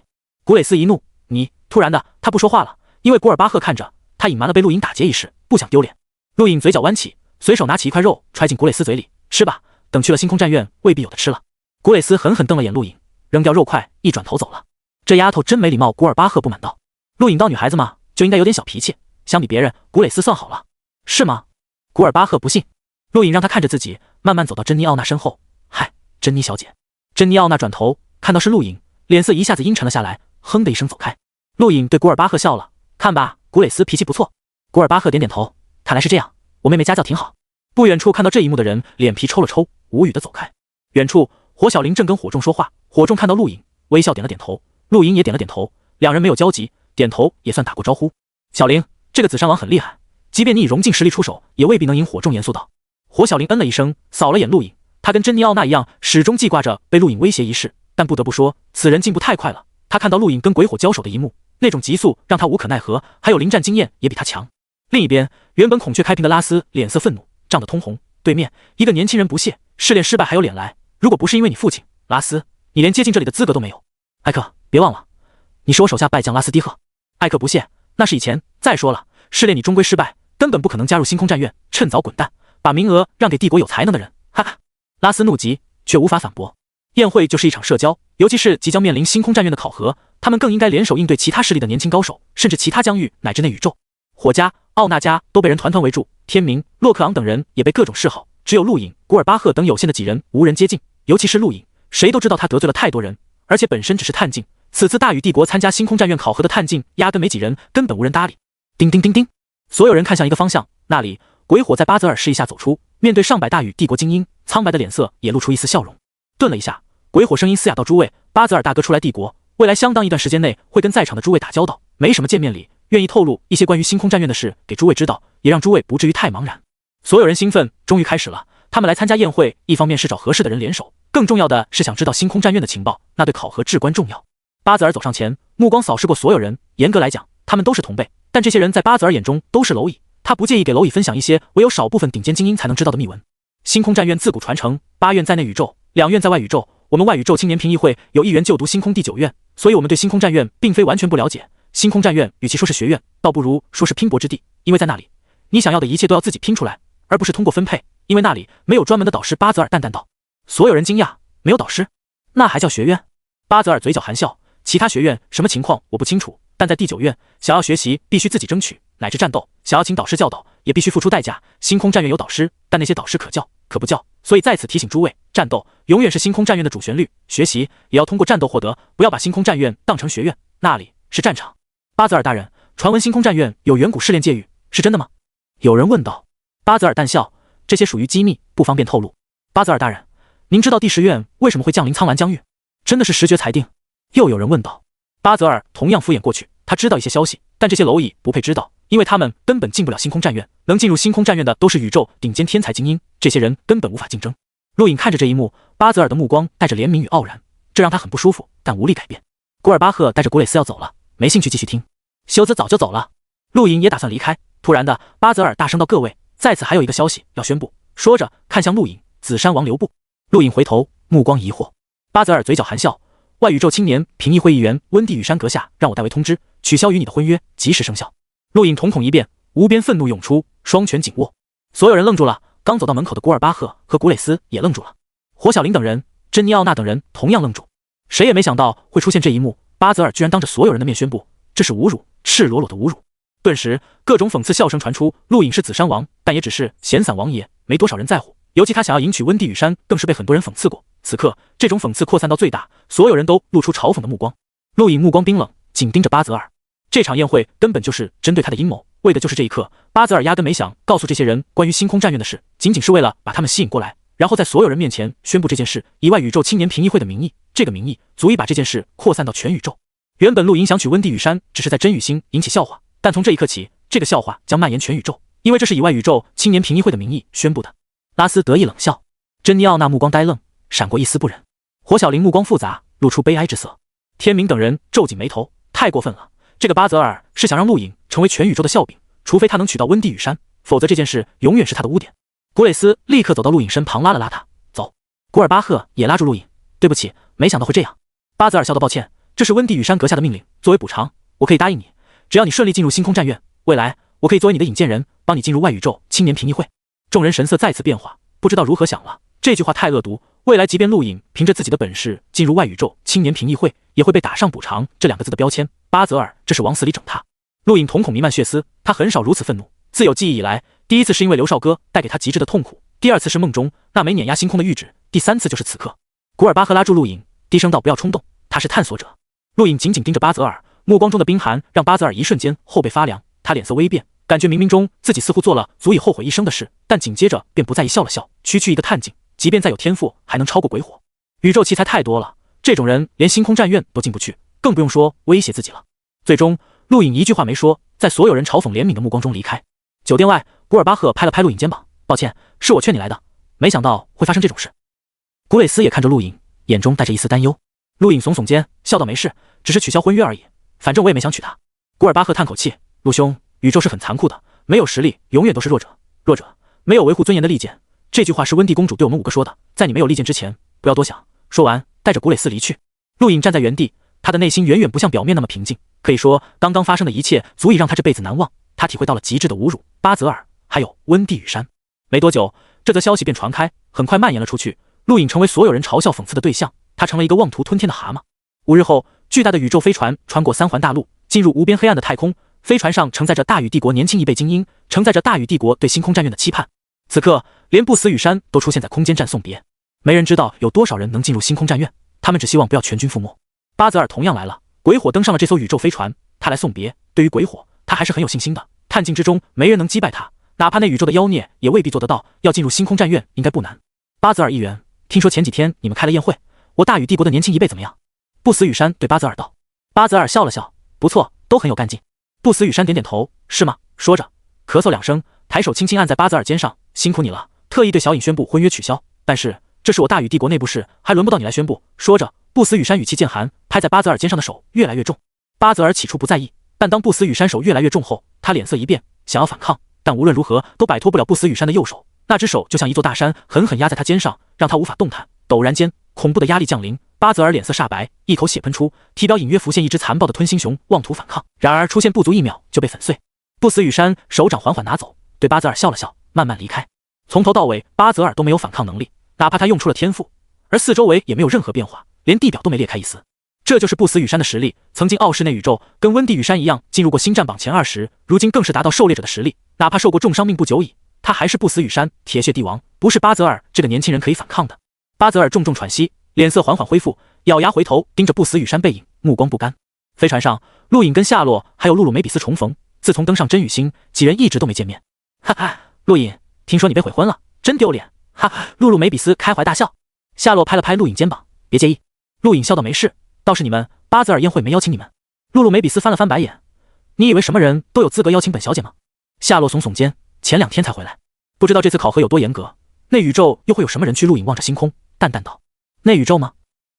古蕾斯一怒，你突然的，他不说话了，因为古尔巴赫看着他隐瞒了被陆颖打劫一事，不想丢脸。陆颖嘴角弯起，随手拿起一块肉揣进古蕾斯嘴里，吃吧，等去了星空战院未必有的吃了。古蕾斯狠狠瞪了眼陆颖，扔掉肉块，一转头走了。这丫头真没礼貌。古尔巴赫不满道。陆颖当女孩子嘛，就应该有点小脾气，相比别人，古蕾斯算好了。是吗？古尔巴赫不信。陆颖让他看着自己，慢慢走到珍妮奥娜身后。嗨，珍妮小姐。珍妮奥娜转头看到是陆颖，脸色一下子阴沉了下来，哼的一声走开。陆颖对古尔巴赫笑了，看吧，古蕾斯脾气不错。古尔巴赫点点头，看来是这样，我妹妹家教挺好。不远处看到这一幕的人脸皮抽了抽，无语的走开。远处火小玲正跟火仲说话，火仲看到陆颖，微笑点了点头，陆颖也点了点头，两人没有交集，点头也算打过招呼。小玲，这个紫山王很厉害，即便你以融尽实力出手，也未必能赢。火仲严肃道。火小玲嗯了一声，扫了眼陆颖，他跟珍妮奥娜一样，始终记挂着被陆颖威胁一事，但不得不说，此人进步太快了。他看到陆颖跟鬼火交手的一幕，那种急速让他无可奈何，还有临战经验也比他强。另一边，原本孔雀开屏的拉斯脸色愤怒，涨得通红。对面一个年轻人不屑，试炼失败还有脸来？如果不是因为你父亲拉斯，你连接近这里的资格都没有。艾克，别忘了，你是我手下败将拉斯蒂赫。艾克不屑，那是以前。再说了，试炼你终归失败，根本不可能加入星空战院，趁早滚蛋，把名额让给帝国有才能的人。哈哈！拉斯怒极，却无法反驳。宴会就是一场社交，尤其是即将面临星空战院的考核，他们更应该联手应对其他势力的年轻高手，甚至其他疆域乃至内宇宙。火家、奥纳家都被人团团围住，天明、洛克昂等人也被各种示好，只有陆颖、古尔巴赫等有限的几人无人接近。尤其是陆颖，谁都知道他得罪了太多人，而且本身只是探镜。此次大禹帝国参加星空战院考核的探镜，压根没几人，根本无人搭理。叮叮叮叮，所有人看向一个方向，那里鬼火在巴泽尔示意下走出，面对上百大禹帝国精英，苍白的脸色也露出一丝笑容。顿了一下，鬼火声音嘶哑道：“诸位，巴泽尔大哥出来帝国，未来相当一段时间内会跟在场的诸位打交道，没什么见面礼，愿意透露一些关于星空战院的事给诸位知道，也让诸位不至于太茫然。”所有人兴奋，终于开始了。他们来参加宴会，一方面是找合适的人联手，更重要的是想知道星空战院的情报，那对考核至关重要。巴泽尔走上前，目光扫视过所有人，严格来讲，他们都是同辈，但这些人在巴泽尔眼中都是蝼蚁。他不介意给蝼蚁分享一些唯有少部分顶尖精英才能知道的秘闻。星空战院自古传承，8院在内宇宙，2院在外宇宙。我们外宇宙青年评议会有1员就读星空第9院，所以我们对星空战院并非完全不了解。星空战院与其说是学院，倒不如说是拼搏之地，因为在那里，你想要的一切都要自己拼出来，而不是通过分配，因为那里没有专门的导师。巴泽尔淡淡道。所有人惊讶，没有导师？那还叫学院？巴泽尔嘴角含笑，其他学院什么情况我不清楚，但在第9院，想要学习必须自己争取，乃至战斗，想要请导师教导也必须付出代价。星空战院有导师，但那些导师可教可不教，所以在此提醒诸位，战斗永远是星空战院的主旋律，学习也要通过战斗获得，不要把星空战院当成学院，那里是战场。巴泽尔大人，传闻星空战院有远古试炼界域，是真的吗？有人问道。巴泽尔淡笑，这些属于机密，不方便透露。巴泽尔大人，您知道第10院为什么会降临苍蓝疆域？真的是实决裁定？又有人问道。巴泽尔同样敷衍过去，他知道一些消息，但这些蝼蚁不配知道，因为他们根本进不了星空战院，能进入星空战院的都是宇宙顶尖天才精英，这些人根本无法竞争。陆颖看着这一幕，巴泽尔的目光带着怜悯与傲然，这让他很不舒服，但无力改变。古尔巴赫带着古蕾斯要走了，没兴趣继续听。修兹早就走了，陆颖也打算离开。突然的，巴泽尔大声道：“各位，在此还有一个消息要宣布。”说着看向陆颖，紫山王留步。陆颖回头，目光疑惑。巴泽尔嘴角含笑，外宇宙青年评议会议员温蒂羽山阁下让我代为通知，取消与你的婚约，及时生效。陆颖瞳孔一变，无边愤怒涌出，双拳紧握。所有人愣住了，刚走到门口的古尔巴赫和古蕾斯也愣住了，火小林等人、珍妮奥娜等人同样愣住，谁也没想到会出现这一幕。巴泽尔居然当着所有人的面宣布，这是侮辱，赤裸裸的侮辱。顿时各种讽刺笑声传出，陆颖是紫山王，但也只是闲散王爷，没多少人在乎，尤其他想要迎娶温蒂羽山，更是被很多人讽刺过。此刻这种讽刺扩散到最大，所有人都露出嘲讽的目光。陆颖目光冰冷，紧盯着巴泽尔。这场宴会根本就是针对他的阴谋，为的就是这一刻。巴泽尔压根没想告诉这些人关于星空战院的事，仅仅是为了把他们吸引过来，然后在所有人面前宣布这件事，以外宇宙青年评议会的名义，这个名义足以把这件事扩散到全宇宙。原本陆颖想娶温蒂羽山只是在真宇星引起笑话，但从这一刻起，这个笑话将蔓延全宇宙，因为这是以外宇宙青年评议会的名义宣布的。拉斯得意冷笑，珍妮奥娜目光呆愣，闪过一丝不忍。火小林目光复杂，露出悲哀之色。天明等人皱紧眉头，太过分了，这个巴泽尔是想让陆颖成为全宇宙的笑柄，除非他能娶到温蒂羽山，否则这件事永远是他的污点。古蕾斯立刻走到陆颖身旁拉了拉他，走。古尔巴赫也拉住陆颖，对不起，没想到会这样。巴泽尔笑道，抱歉，这是温蒂羽山阁下的命令，作为补偿，我可以答应你，只要你顺利进入星空战院，未来我可以作为你的引荐人，帮你进入外宇宙青年评议会。众人神色再次变化，不知道如何想了，这句话太恶毒，未来即便陆颖凭着自己的本事进入外宇宙青年评议会，也会被打上补偿这2个字的标签。巴泽尔这是往死里整他。陆颖瞳孔弥漫血丝，他很少如此愤怒，自有记忆以来，第一次是因为刘少哥带给他极致的痛苦，第2次是梦中那枚碾压星空的玉指，第3次就是此刻。古尔巴赫拉住陆颖，低声道，不要冲动，他是探索者。陆颖紧紧盯着巴泽尔，目光中的冰寒让巴泽尔一瞬间后背发凉，他脸色微变，感觉冥冥中自己似乎做了足以后悔一生的事，但紧接着便不在意，笑了笑，区区一个探镜，即便再有天赋，还能超过鬼火？宇宙奇才太多了，这种人连星空战院都进不去，更不用说威胁自己了。最终，陆颖一句话没说，在所有人嘲讽怜悯的目光中离开。酒店外，古尔巴赫拍了拍陆颖肩膀，抱歉，是我劝你来的，没想到会发生这种事。古蕾斯也看着陆颖，眼中带着一丝担忧。陆颖耸耸肩，笑道，没事，只是取消婚约而已，反正我也没想娶她。古尔巴赫叹口气，陆兄，宇宙是很残酷的，没有实力永远都是弱者，弱者没有维护尊严的利剑。这句话是温蒂公主对我们5个说的，在你没有利剑之前，不要多想。说完，带着古蕾斯离去。陆颖站在原地，他的内心远远不像表面那么平静，可以说刚刚发生的一切足以让他这辈子难忘。他体会到了极致的侮辱，巴泽尔还有温蒂羽山。没多久，这则消息便传开，很快蔓延了出去。陆颖成为所有人嘲笑讽刺的对象，他成了一个妄图吞天的蛤蟆。5日后，巨大的宇宙飞船穿过3环大陆，进入无边黑暗的太空。飞船上承载着大禹帝国年轻一辈精英，承载着大禹帝国对星空战院的期盼。此刻，连不死羽山都出现在空间站送别。没人知道有多少人能进入星空战院，他们只希望不要全军覆没。巴泽尔同样来了，鬼火登上了这艘宇宙飞船，他来送别。对于鬼火，他还是很有信心的。探境之中，没人能击败他，哪怕那宇宙的妖孽也未必做得到。要进入星空战院，应该不难。巴泽尔议员，听说前几天你们开了宴会，我大禹帝国的年轻一辈怎么样？不死羽山对巴泽尔道。巴泽尔笑了笑，不错，都很有干劲。不死羽山点点头，是吗？说着，咳嗽2声，抬手轻轻按在巴泽尔肩上，辛苦你了，特意对小颖宣布婚约取消。但是这是我大禹帝国内部事，还轮不到你来宣布。说着，不死羽山语气渐寒，拍在巴泽尔肩上的手越来越重。巴泽尔起初不在意，但当不死羽山手越来越重后，他脸色一变，想要反抗，但无论如何都摆脱不了不死羽山的右手，那只手就像一座大山，狠狠压在他肩上，让他无法动弹。陡然间，恐怖的压力降临，巴泽尔脸色煞白，一口血喷出，体表隐约浮现一只残暴的吞星熊，妄图反抗，然而出现不足1秒就被粉碎。不死羽山手掌缓缓拿走，对巴泽尔笑了笑，慢慢离开。从头到尾，巴泽尔都没有反抗能力，哪怕他用出了天赋，而四周围也没有任何变化，连地表都没裂开一丝。这就是不死羽山的实力。曾经傲视内宇宙，跟温地羽山一样进入过星战榜前20，如今更是达到狩猎者的实力，哪怕受过重伤命不久矣，他还是不死羽山铁血帝王，不是巴泽尔这个年轻人可以反抗的。巴泽尔重重喘息，脸色缓缓恢复，咬牙回头盯着不死羽山背影，目光不甘。飞船上，陆影跟夏洛还有露露梅比斯重逢，自从登上真羽星，几人一直都没见面。哈哈，陆影，听说你被悔婚了，真丢脸！哈哈，露露梅比斯开怀大笑。夏洛拍了拍陆影肩膀，别介意。陆影笑道没事，倒是你们巴泽尔宴会没邀请你们。露露梅比斯翻了翻白眼，你以为什么人都有资格邀请本小姐吗？夏洛耸耸肩，前2天才回来，不知道这次考核有多严格，内宇宙又会有什么人去？陆影望着星空，淡淡道：内宇宙吗？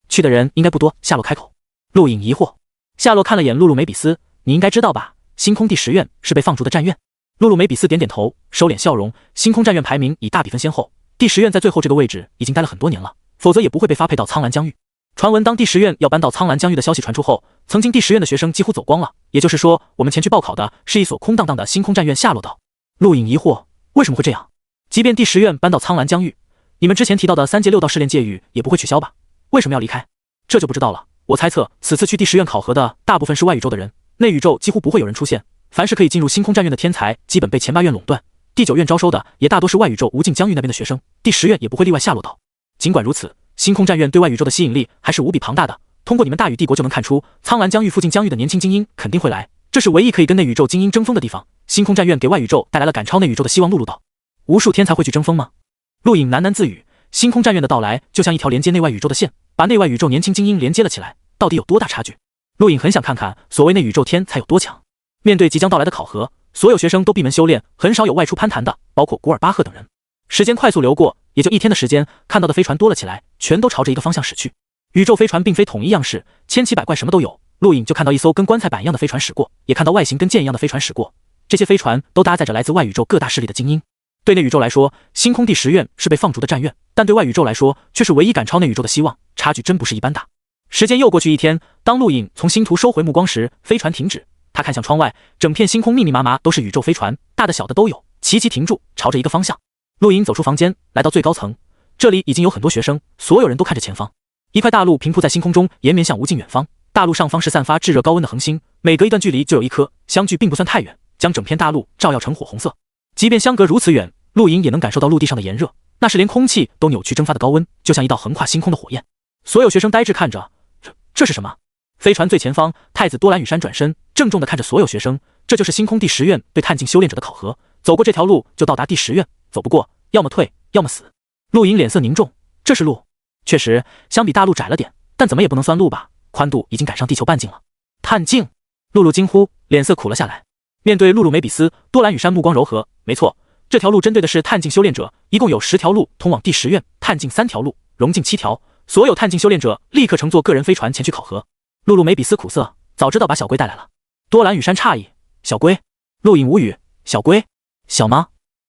去的人应该不多。夏洛开口。陆影疑惑。夏洛看了眼露露梅比斯，你应该知道吧，星空第10院是被放逐的战院。露露梅比斯点点头，收敛笑容。星空战院排名以大比分先后，第10院在最后这个位置已经待了很多年了，否则也不会被发配到苍蓝疆域。传闻当第10院要搬到苍蓝疆域的消息传出后，曾经第10院的学生几乎走光了，也就是说，我们前去报考的是一所空荡荡的星空战院。夏洛道。陆影疑惑，为什么会这样？即便第10院搬到苍蓝疆域，你们之前提到的3届6道试炼界域也不会取消吧？为什么要离开？这就不知道了。我猜测此次去第10院考核的大部分是外宇宙的人，内宇宙几乎不会有人出现，凡是可以进入星空战院的天才基本被前8院垄断，第9院招收的也大多是外宇宙无尽疆域那边的学生，第10院也不会例外。夏洛道。尽管如此，星空战院对外宇宙的吸引力还是无比庞大的，通过你们大宇帝国就能看出，苍蓝疆域附近疆域的年轻精英肯定会来，这是唯一可以跟内宇宙精英争锋的地方。星空战院给外宇宙带来了赶超内宇宙的希望。露露道。无数天才会去争锋吗？陆影喃喃自语，星空战院的到来就像一条连接内外宇宙的线，把内外宇宙年轻精英连接了起来，到底有多大差距？陆影很想看看所谓内宇宙天才有多强。面对即将到来的考核，所有学生都闭门修炼，很少有外出攀谈的，包括古尔巴赫等人。时间快速流过，也就1天的时间，看到的飞船多了起来，全都朝着一个方向驶去。宇宙飞船并非统一样式，千奇百怪，什么都有。陆影就看到一艘跟棺材板一样的飞船驶过，也看到外形跟剑一样的飞船驶过。这些飞船都搭载着来自外宇宙各大势力的精英。对内宇宙来说，星空第10院是被放逐的战院，但对外宇宙来说却是唯一赶超内宇宙的希望，差距真不是一般大。时间又过去1天，当陆影从星图收回目光时，飞船停止。他看向窗外，整片星空密密麻麻都是宇宙飞船，大的小的都有，齐齐停住，朝着一个方向。陆影走出房间，来到最高层，这里已经有很多学生，所有人都看着前方。一块大陆平铺在星空中，延绵向无尽远方。大陆上方是散发炙热高温的恒星，每隔一段距离就有一颗，相距并不算太远，将整片大陆照耀成火红色。即便相隔如此远，陆影也能感受到陆地上的炎热，那是连空气都扭曲蒸发的高温，就像一道横跨星空的火焰。所有学生呆滞看着，这是什么？飞船最前方，太子多兰羽山转身，郑重地看着所有学生，这就是星空第10院对探境修炼者的考核，走过这条路就到达第10院，走不过，要么退，要么死。陆影脸色凝重，这是路，确实相比大陆窄了点，但怎么也不能算路吧，宽度已经赶上地球半径了。探境！露露惊呼，脸色苦了下来。面对露露梅比斯，多兰羽山目光柔和，没错，这条路针对的是探境修炼者，一共有10条路通往第10院，探境3条路，融境7条，所有探境修炼者立刻乘坐个人飞船前去考核。露露梅比斯苦涩，早知道把小龟带来了。多兰羽山诧异，小龟？陆影无语，小龟？小吗？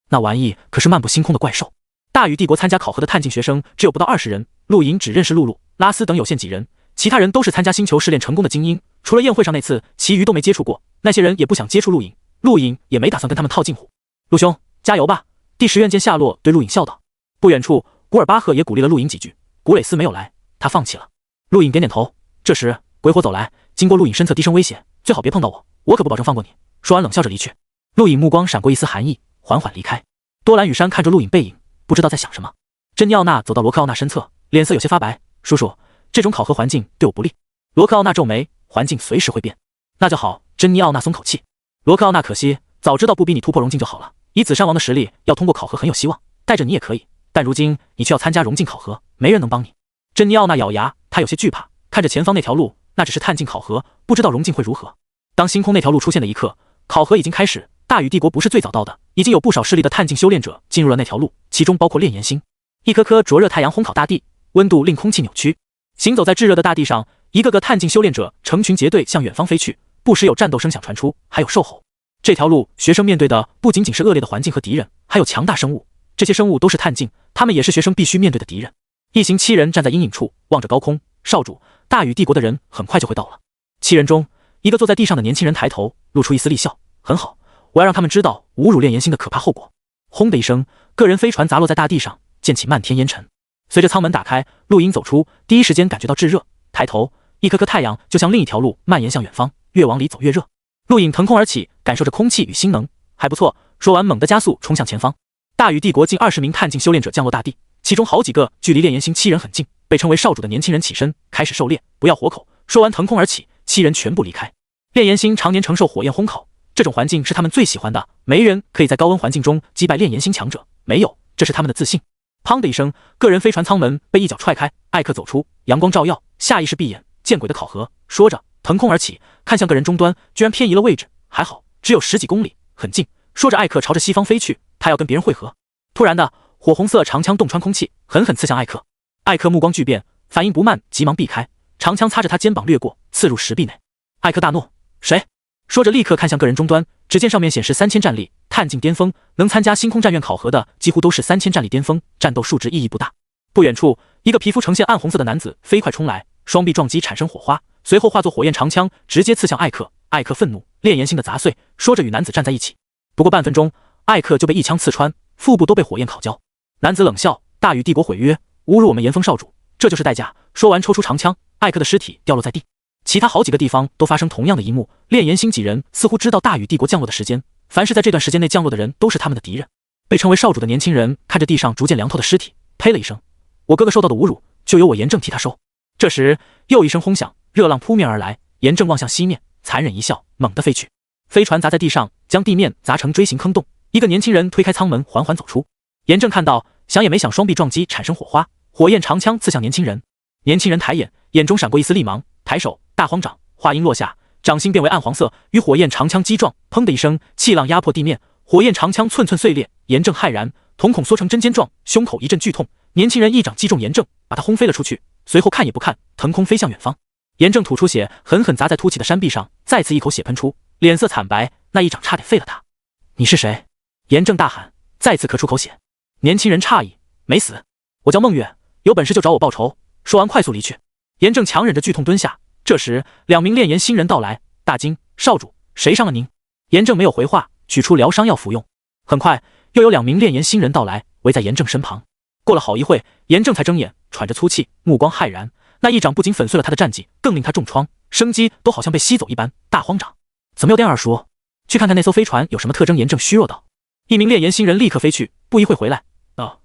那玩意可是漫步星空的怪兽。大宇帝国参加考核的探境学生只有不到20人，陆影只认识露露、拉斯等有限几人，其他人都是参加星球试炼成功的精英，除了宴会上那次，其余都没接触过。那些人也不想接触陆影，陆影也没打算跟他们套近乎。陆兄，加油吧！第10院见夏洛对陆影笑道。不远处，古尔巴赫也鼓励了陆影几句。古蕾斯没有来，他放弃了。陆影点点头。这时，鬼火走来，经过陆影身侧低声威胁：“最好别碰到我，我可不保证放过你。”说完冷笑着离去。陆影目光闪过一丝寒意，缓缓离开。多兰羽山看着陆影背影，不知道在想什么。珍妮奥娜走到罗克奥纳身侧，脸色有些发白：“叔叔，这种考核环境对我不利。”罗克奥纳皱眉：“环境随时会变。”那就好。珍妮奥娜松口气。罗克奥纳可惜，早知道不逼你突破融境就好了。以紫山王的实力，要通过考核很有希望，带着你也可以。但如今你却要参加融境考核，没人能帮你。珍妮奥娜咬牙，她有些惧怕，看着前方那条路，那只是探境考核，不知道融境会如何。当星空那条路出现的一刻，考核已经开始。大宇帝国不是最早到的，已经有不少势力的探境修炼者进入了那条路，其中包括炼炎星。一颗颗灼热太阳烘烤大地，温度令空气扭曲。行走在炙热的大地上，一个个探镜修炼者成群结队向远方飞去，不时有战斗声响传出，还有兽吼。这条路，学生面对的不仅仅是恶劣的环境和敌人，还有强大生物。这些生物都是探镜，他们也是学生必须面对的敌人。一行7人站在阴影处，望着高空。少主，大禹帝国的人很快就会到了。7人中，一个坐在地上的年轻人抬头，露出一丝厉笑。很好，我要让他们知道侮辱炼炎星的可怕后果。轰的一声，个人飞船砸落在大地上，溅起漫天烟尘。随着舱门打开，陆莹走出，第一时间感觉到炙热。抬头，一颗颗太阳就像另一条路蔓延向远方，越往里走越热。陆影腾空而起，感受着空气与星能，还不错。说完，猛地加速冲向前方。大禹帝国近20名探镜修炼者降落大地，其中好几个距离炼炎星7人很近。被称为少主的年轻人起身，开始狩猎，不要活口。说完，腾空而起，7人全部离开。炼炎星常年承受火焰烘烤，这种环境是他们最喜欢的。没人可以在高温环境中击败炼炎星强者，没有，这是他们的自信。砰的一声，个人飞船舱门被一脚踹开，艾克走出，阳光照耀，下意识闭眼。见鬼的考核！说着，腾空而起，看向个人终端，居然偏移了位置。还好，只有10几公里，很近。说着，艾克朝着西方飞去，他要跟别人会合。突然的，火红色长枪洞穿空气，狠狠刺向艾克。艾克目光巨变，反应不慢，急忙避开，长枪擦着他肩膀掠过，刺入石壁内。艾克大怒：“谁？”说着，立刻看向个人终端，只见上面显示3000战力，探镜巅峰，能参加星空战院考核的几乎都是3000战力巅峰，战斗数值意义不大。不远处，一个皮肤呈现暗红色的男子飞快冲来，双臂撞击产生火花，随后化作火焰长枪，直接刺向艾克。艾克愤怒，炼炎星的杂碎，说着与男子站在一起。不过半分钟，艾克就被一枪刺穿，腹部都被火焰烤焦。男子冷笑：“大禹帝国毁约，侮辱我们炎峰少主，这就是代价。”说完抽出长枪，艾克的尸体掉落在地。其他好几个地方都发生同样的一幕，炼炎星几人似乎知道大禹帝国降落的时间，凡是在这段时间内降落的人都是他们的敌人。被称为少主的年轻人看着地上逐渐凉透的尸体，呸了一声：“我哥哥受到的侮辱，就由我炎正替他收。”这时又一声轰响，热浪扑面而来，炎正望向西面，残忍一笑，猛地飞去。飞船砸在地上，将地面砸成锥形坑洞。一个年轻人推开舱门，缓缓走出。炎正看到，想也没想，双臂撞击产生火花，火焰长枪刺向年轻人。年轻人抬眼，眼中闪过一丝厉芒，抬手，大荒掌。话音落下，掌心变为暗黄色，与火焰长枪击撞。砰的一声，气浪压迫地面，火焰长枪寸寸碎裂。炎正骇然，瞳孔缩成针尖状，胸口一阵剧痛。年轻人一掌击中炎正，把他轰飞了出去，随后看也不看，腾空飞向远方。炎正吐出血，狠狠砸在凸起的山壁上，再次一口血喷出，脸色惨白，那一掌差点废了他。“你是谁？”炎正大喊，再次咳出口血。年轻人诧异：“没死，我叫孟月，有本事就找我报仇。”说完快速离去。炎正强忍着剧痛蹲下。这时2名炼炎新人到来，大惊：“少主，谁伤了您？”炎正没有回话，取出疗伤药服用。很快又有2名炼炎新人到来，围在炎正身旁。过了好一会，炎正才睁眼，喘着粗气，目光骇然。那一掌不仅粉碎了他的战绩，更令他重创，生机都好像被吸走一般。大慌掌，怎么有点耳熟？去看看那艘飞船有什么特征？炎正虚弱道。一名炼炎新人立刻飞去，不一会回来。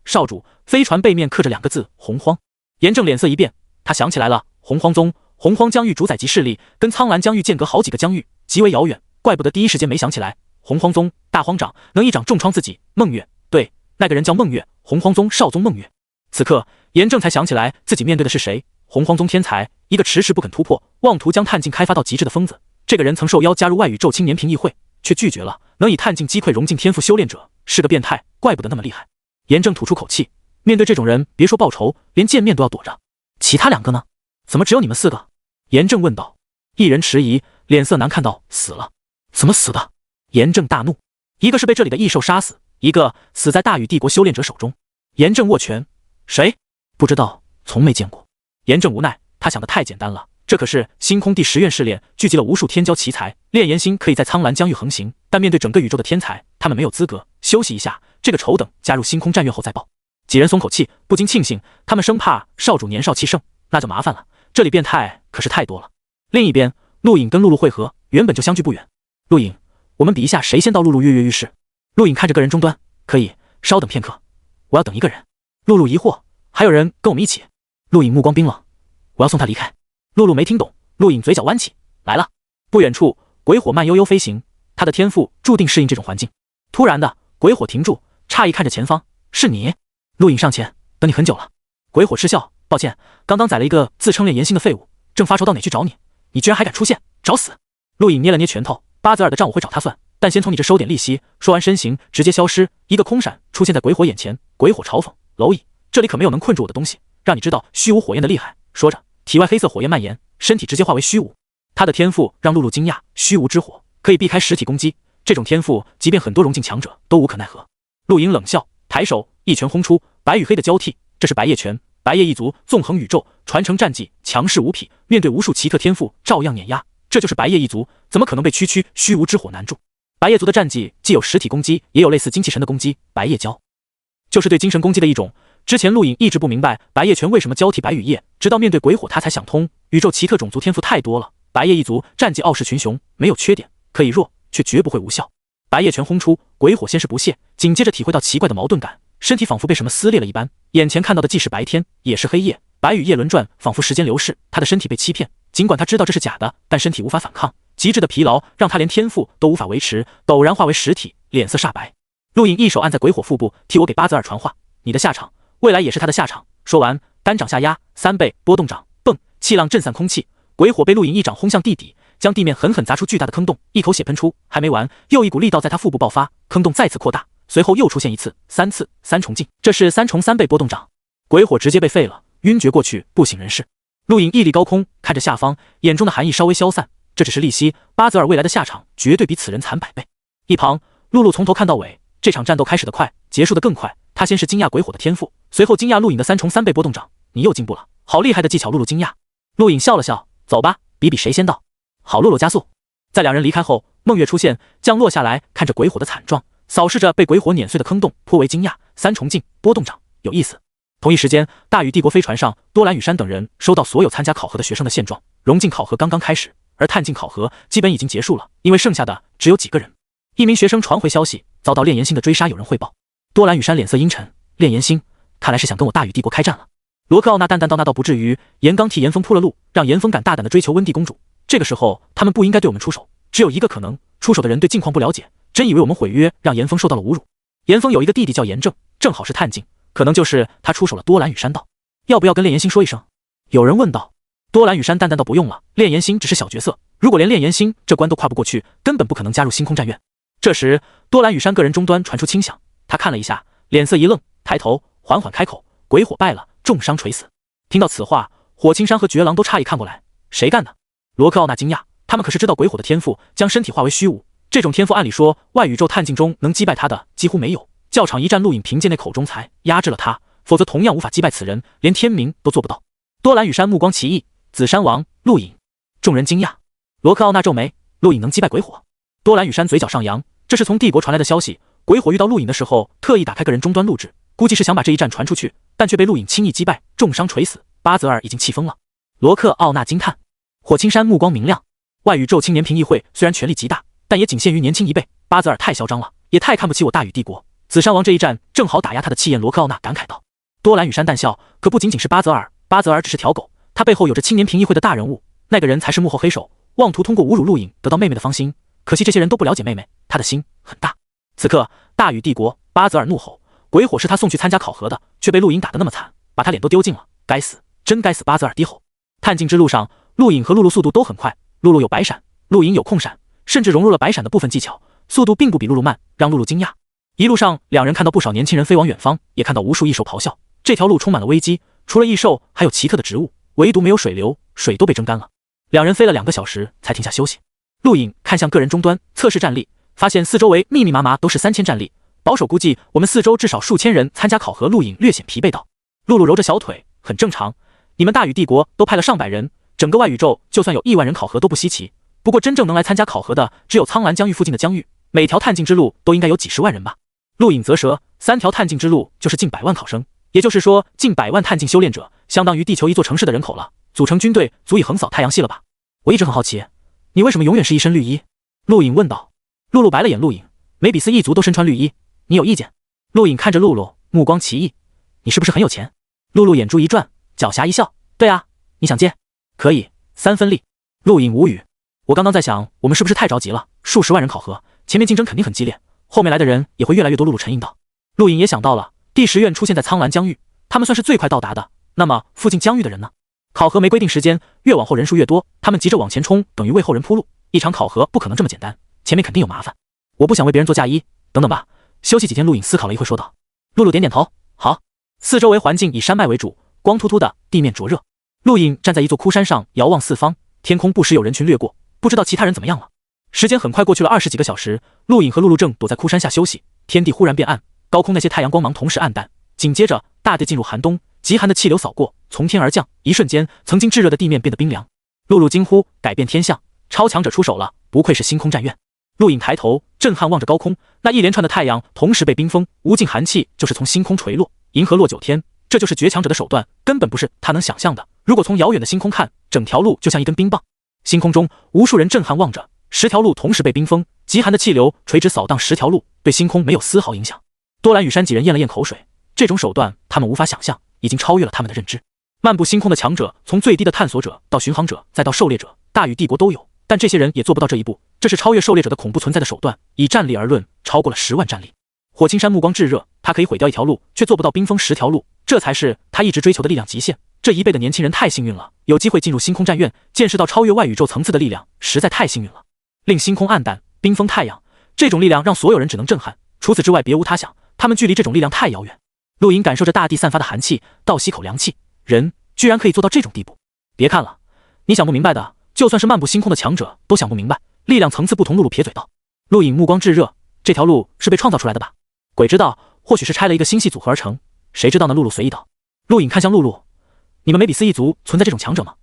少主，飞船背面刻着2个字：洪荒。炎正脸色一变，他想起来了，洪荒宗。洪荒疆域主宰级势力跟苍兰疆域间隔好几个疆域，极为遥远，怪不得第一时间没想起来。洪荒宗大荒掌能一掌重创自己。孟月，对，那个人叫孟月，洪荒宗少宗孟月。此刻炎正才想起来自己面对的是谁，洪荒宗天才，一个迟迟不肯突破，妄图将探镜开发到极致的疯子。这个人曾受邀加入外宇宙青年评议会，却拒绝了，能以探镜击溃融进天赋修炼者，是个变态，怪不得那么厉害。炎正吐出口气，面对这种人，别说报仇，连见面都要躲着。其他2个呢？怎么只有你们4个？炎正问道。一人迟疑，脸色难看道：“死了。”怎么死的？炎正大怒。一个是被这里的异兽杀死，一个死在大禹帝国修炼者手中。炎正握拳：“谁？不知道，从没见过。”炎正无奈，他想的太简单了，这可是星空第10院试炼，聚集了无数天骄奇才，炼炎星可以在苍兰疆域横行，但面对整个宇宙的天才，他们没有资格。休息一下，这个丑等加入星空战院后再报。几人松口气，不禁庆幸，他们生怕少主年少气盛，那就麻烦了。这里变态可是太多了。另一边，陆影跟露露会合，原本就相距不远。陆影，我们比一下谁先到露露跃跃欲试。陆影看着个人终端，可以，稍等片刻，我要等一个人。露露疑惑，还有人跟我们一起？陆影目光冰冷，我要送他离开。露露没听懂，陆影嘴角弯起，来了。不远处，鬼火慢悠悠飞行，他的天赋注定适应这种环境。突然的，鬼火停住，诧异看着前方，是你？陆影上前，等你很久了。鬼火嗤笑，抱歉，刚刚宰了一个自称炼炎星的废物，正发愁到哪去找你，你居然还敢出现，找死！陆影捏了捏拳头，巴泽尔的账我会找他算，但先从你这收点利息。说完身形直接消失，一个空闪出现在鬼火眼前。鬼火嘲讽：蝼蚁，这里可没有能困住我的东西，让你知道虚无火焰的厉害。说着，体外黑色火焰蔓延，身体直接化为虚无。他的天赋让露露惊讶，虚无之火可以避开实体攻击，这种天赋即便很多融境强者都无可奈何。陆莹冷笑，抬手一拳轰出，白与黑的交替，这是白夜拳。白夜一族纵横宇宙，传承战技，强势无匹，面对无数奇特天赋照样碾压。这就是白夜一族，怎么可能被区区虚无之火难住？白夜族的战技既有实体攻击，也有类似精气神的攻击，白夜交就是对精神攻击的一种。之前陆颖一直不明白白夜拳为什么交替白与夜，直到面对鬼火他才想通，宇宙奇特种族天赋太多了，白夜一族战绩傲视群雄，没有缺点，可以弱，却绝不会无效。白夜拳轰出，鬼火先是不屑，紧接着体会到奇怪的矛盾感，身体仿佛被什么撕裂了一般，眼前看到的既是白天，也是黑夜，白与夜轮转，仿佛时间流逝，他的身体被欺骗，尽管他知道这是假的，但身体无法反抗，极致的疲劳让他连天赋都无法维持，陡然化为实体，脸色煞白。陆颖一手按在鬼火腹部，替我给巴泽尔传话，你的下场未来也是他的下场。说完，单掌下压3倍波动掌，蹦，气浪震散空气，鬼火被陆颖一掌轰向地底，将地面狠狠砸出巨大的坑洞，一口血喷出。还没完，又一股力道在他腹部爆发，坑洞再次扩大，随后又出现一次、3次，三重进，这是3重3倍波动掌。鬼火直接被废了，晕厥过去，不省人事。陆颖屹立高空，看着下方，眼中的寒意稍微消散。这只是利息，巴泽尔未来的下场绝对比此人惨100倍。一旁，露露从头看到尾，这场战斗开始的快，结束的更快。他先是惊讶鬼火的天赋，随后惊讶陆颖的3重3倍波动掌。你又进步了，好厉害的技巧！露露惊讶。陆颖笑了笑，走吧，比比谁先到。好，露露加速。在两人离开后，孟月出现，降落下来，看着鬼火的惨状，扫视着被鬼火碾碎的坑洞，颇为惊讶。3重进波动掌，有意思。同一时间，大禹帝国飞船上，多兰羽山等人收到所有参加考核的学生的现状。融境考核刚刚开始，而探境考核基本已经结束了，因为剩下的只有几个人。一名学生传回消息，遭到炼炎星的追杀，有人汇报。多兰羽山脸色阴沉，炼炎星看来是想跟我大禹帝国开战了。罗克奥纳淡淡道：那倒不至于，严刚替严峰铺了路，让严峰敢大胆地追求温蒂公主。这个时候他们不应该对我们出手，只有一个可能，出手的人对境况不了解，真以为我们毁约，让严峰受到了侮辱。严峰有一个弟弟叫严正，正好是探境，可能就是他出手了。多兰羽山道：要不要跟炼炎星说一声？有人问道。多兰羽山淡淡道：不用了，炼炎星只是小角色，如果连炼炎星这关都跨不过去，根本不可能加入星空战院。这时多兰羽山个人终端传出轻响，他看了一下，脸色一愣，抬头缓缓开口：鬼火败了，重伤垂死。听到此话，火青山和绝狼都诧异看过来，谁干的？罗克奥纳惊讶，他们可是知道鬼火的天赋，将身体化为虚无，这种天赋按理说外宇宙探境中能击败他的几乎没有。较场一战，陆颖凭借那口中才压制了他，否则同样无法击败此人，连天明都做不到。多兰羽山目光奇异，紫山王陆颖，众人惊讶。罗克奥纳皱眉，陆颖能击败鬼火？多兰羽山嘴角上扬，这是从帝国传来的消息，鬼火遇到陆颖的时候特意打开个人终端录制，估计是想把这一战传出去，但却被陆颖轻易击败，重伤垂死。巴泽尔已经气疯了。罗克奥纳惊叹。火青山目光明亮，外宇宙青年评议会虽然权力极大，但也仅限于年轻1倍。巴泽尔太嚣张了，也太看不起我大禹帝国。紫山王这一战正好打压他的气焰。罗克奥纳感慨道。多兰羽山淡笑，可不仅仅是巴泽尔，巴泽尔只是条狗，他背后有着青年评议会的大人物，那个人才是幕后黑手，妄图通过侮辱陆颖得到妹妹的芳心。可惜这些人都不了解妹妹，她的心很大。此刻大禹帝国，巴泽尔怒吼，鬼火是他送去参加考核的，却被陆颖打得那么惨，把他脸都丢尽了，该死，真该死。巴泽尔低吼。探境之路上，陆颖和露露速度都很快，露露有白闪，陆颖有控闪，甚至融入了白闪的部分技巧，速度并不比露露慢，让露露惊讶。一路上两人看到不少年轻人飞往远方，也看到无数异兽咆哮，这条路充满了危机，除了异兽还有奇特的植物，唯独没有水流，水都被蒸干了。两人飞了2个小时才停下休息。陆颖看向个人终端测试战力，发现四周围密密麻麻都是3000战力，保守估计我们四周至少数千人参加考核。陆颖略显疲惫道。露露揉着小腿，很正常，你们大禹帝国都派了上百人，整个外宇宙就算有1万人考核都不稀奇，不过真正能来参加考核的只有苍蓝疆域附近的疆域，每条探境之路都应该有几10万人吧。陆颖啧舌，3条探境之路就是近100万考生，也就是说近100万探境修炼者，相当于地球一座城市的人口了，组成军队足以横扫太阳系了吧。我一直很好奇，你为什么永远是一身绿衣？陆颖问道。露露白了眼陆颖，梅比斯一族都身穿绿衣，你有意见？陆颖看着露露，目光奇异，你是不是很有钱？露露眼珠一转，狡黠一笑，对啊，你想借？可以，3分利。陆颖无语，我刚刚在想，我们是不是太着急了？数10万人考核，前面竞争肯定很激烈，后面来的人也会越来越多。露露沉吟道。陆颖也想到了，第10院出现在苍蓝疆域，他们算是最快到达的，那么附近疆域的人呢？考核没规定时间，越往后人数越多，他们急着往前冲，等于为后人铺路。一场考核不可能这么简单，前面肯定有麻烦。我不想为别人做嫁衣，等等吧，休息几天。陆颖思考了一会说道。露露点点头，好。四周围环境以山脉为主，光秃秃的，地面灼热。陆隐站在一座枯山上，遥望四方，天空不时有人群掠过，不知道其他人怎么样了。时间很快过去了20几个小时，陆隐和陆路正躲在枯山下休息，天地忽然变暗，高空那些太阳光芒同时暗淡，紧接着大地进入寒冬，极寒的气流扫过，从天而降，一瞬间，曾经炙热的地面变得冰凉。陆路惊呼：改变天象，超强者出手了，不愧是星空战院。陆隐抬头，震撼望着高空，那一连串的太阳同时被冰封，无尽寒气就是从星空垂落，银河落九天，这就是绝强者的手段，根本不是他能想象的。如果从遥远的星空看，整条路就像一根冰棒，星空中无数人震撼望着，10条路同时被冰封，极寒的气流垂直扫荡10条路，对星空没有丝毫影响。多兰与山几人咽了咽口水，这种手段他们无法想象，已经超越了他们的认知。漫步星空的强者，从最低的探索者到巡航者，再到狩猎者，大禹帝国都有，但这些人也做不到这一步，这是超越狩猎者的恐怖存在的手段。以战力而论，超过了10万战力。火青山目光炙热，他可以毁掉1条路，却做不到冰封10条路，这才是他一直追求的力量极限。这一辈的年轻人太幸运了，有机会进入星空战院，见识到超越外宇宙层次的力量，实在太幸运了。令星空暗淡，冰封太阳，这种力量让所有人只能震撼，除此之外别无他想，他们距离这种力量太遥远。陆隐感受着大地散发的寒气，倒吸口凉气，人居然可以做到这种地步。别看了，你想不明白的，就算是漫步星空的强者都想不明白，力量层次不同。陆路撇嘴道。陆隐目光炙热，这条路是被创造出来的吧？鬼知道，或许是拆了一个星系组合而成，谁知道呢？陆路随意道。陆隐看向陆路，你们梅比斯一族存在这种强者吗？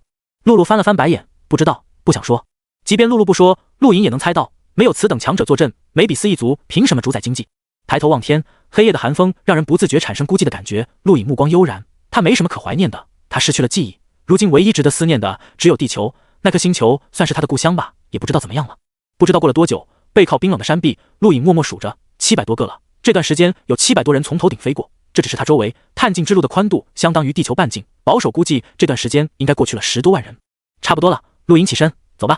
陆路翻了翻白眼，不知道，不想说。即便陆路不说，陆隐也能猜到，没有此等强者坐镇，梅比斯一族凭什么主宰经济？抬头望天，黑夜的寒风让人不自觉产生孤寂的感觉。陆隐目光悠然，他没什么可怀念的，他失去了记忆，如今唯一值得思念的只有地球，那颗星球算是他的故乡吧，也不知道怎么样了。不知道过了多久，背靠冰冷的山壁，陆隐默默数着700多个了。这段时间有700多人从头顶飞过，这只是他周围探境之路的宽度相当于地球半径，保守估计这段时间应该过去了10多万人。差不多了，陆隐起身，走吧。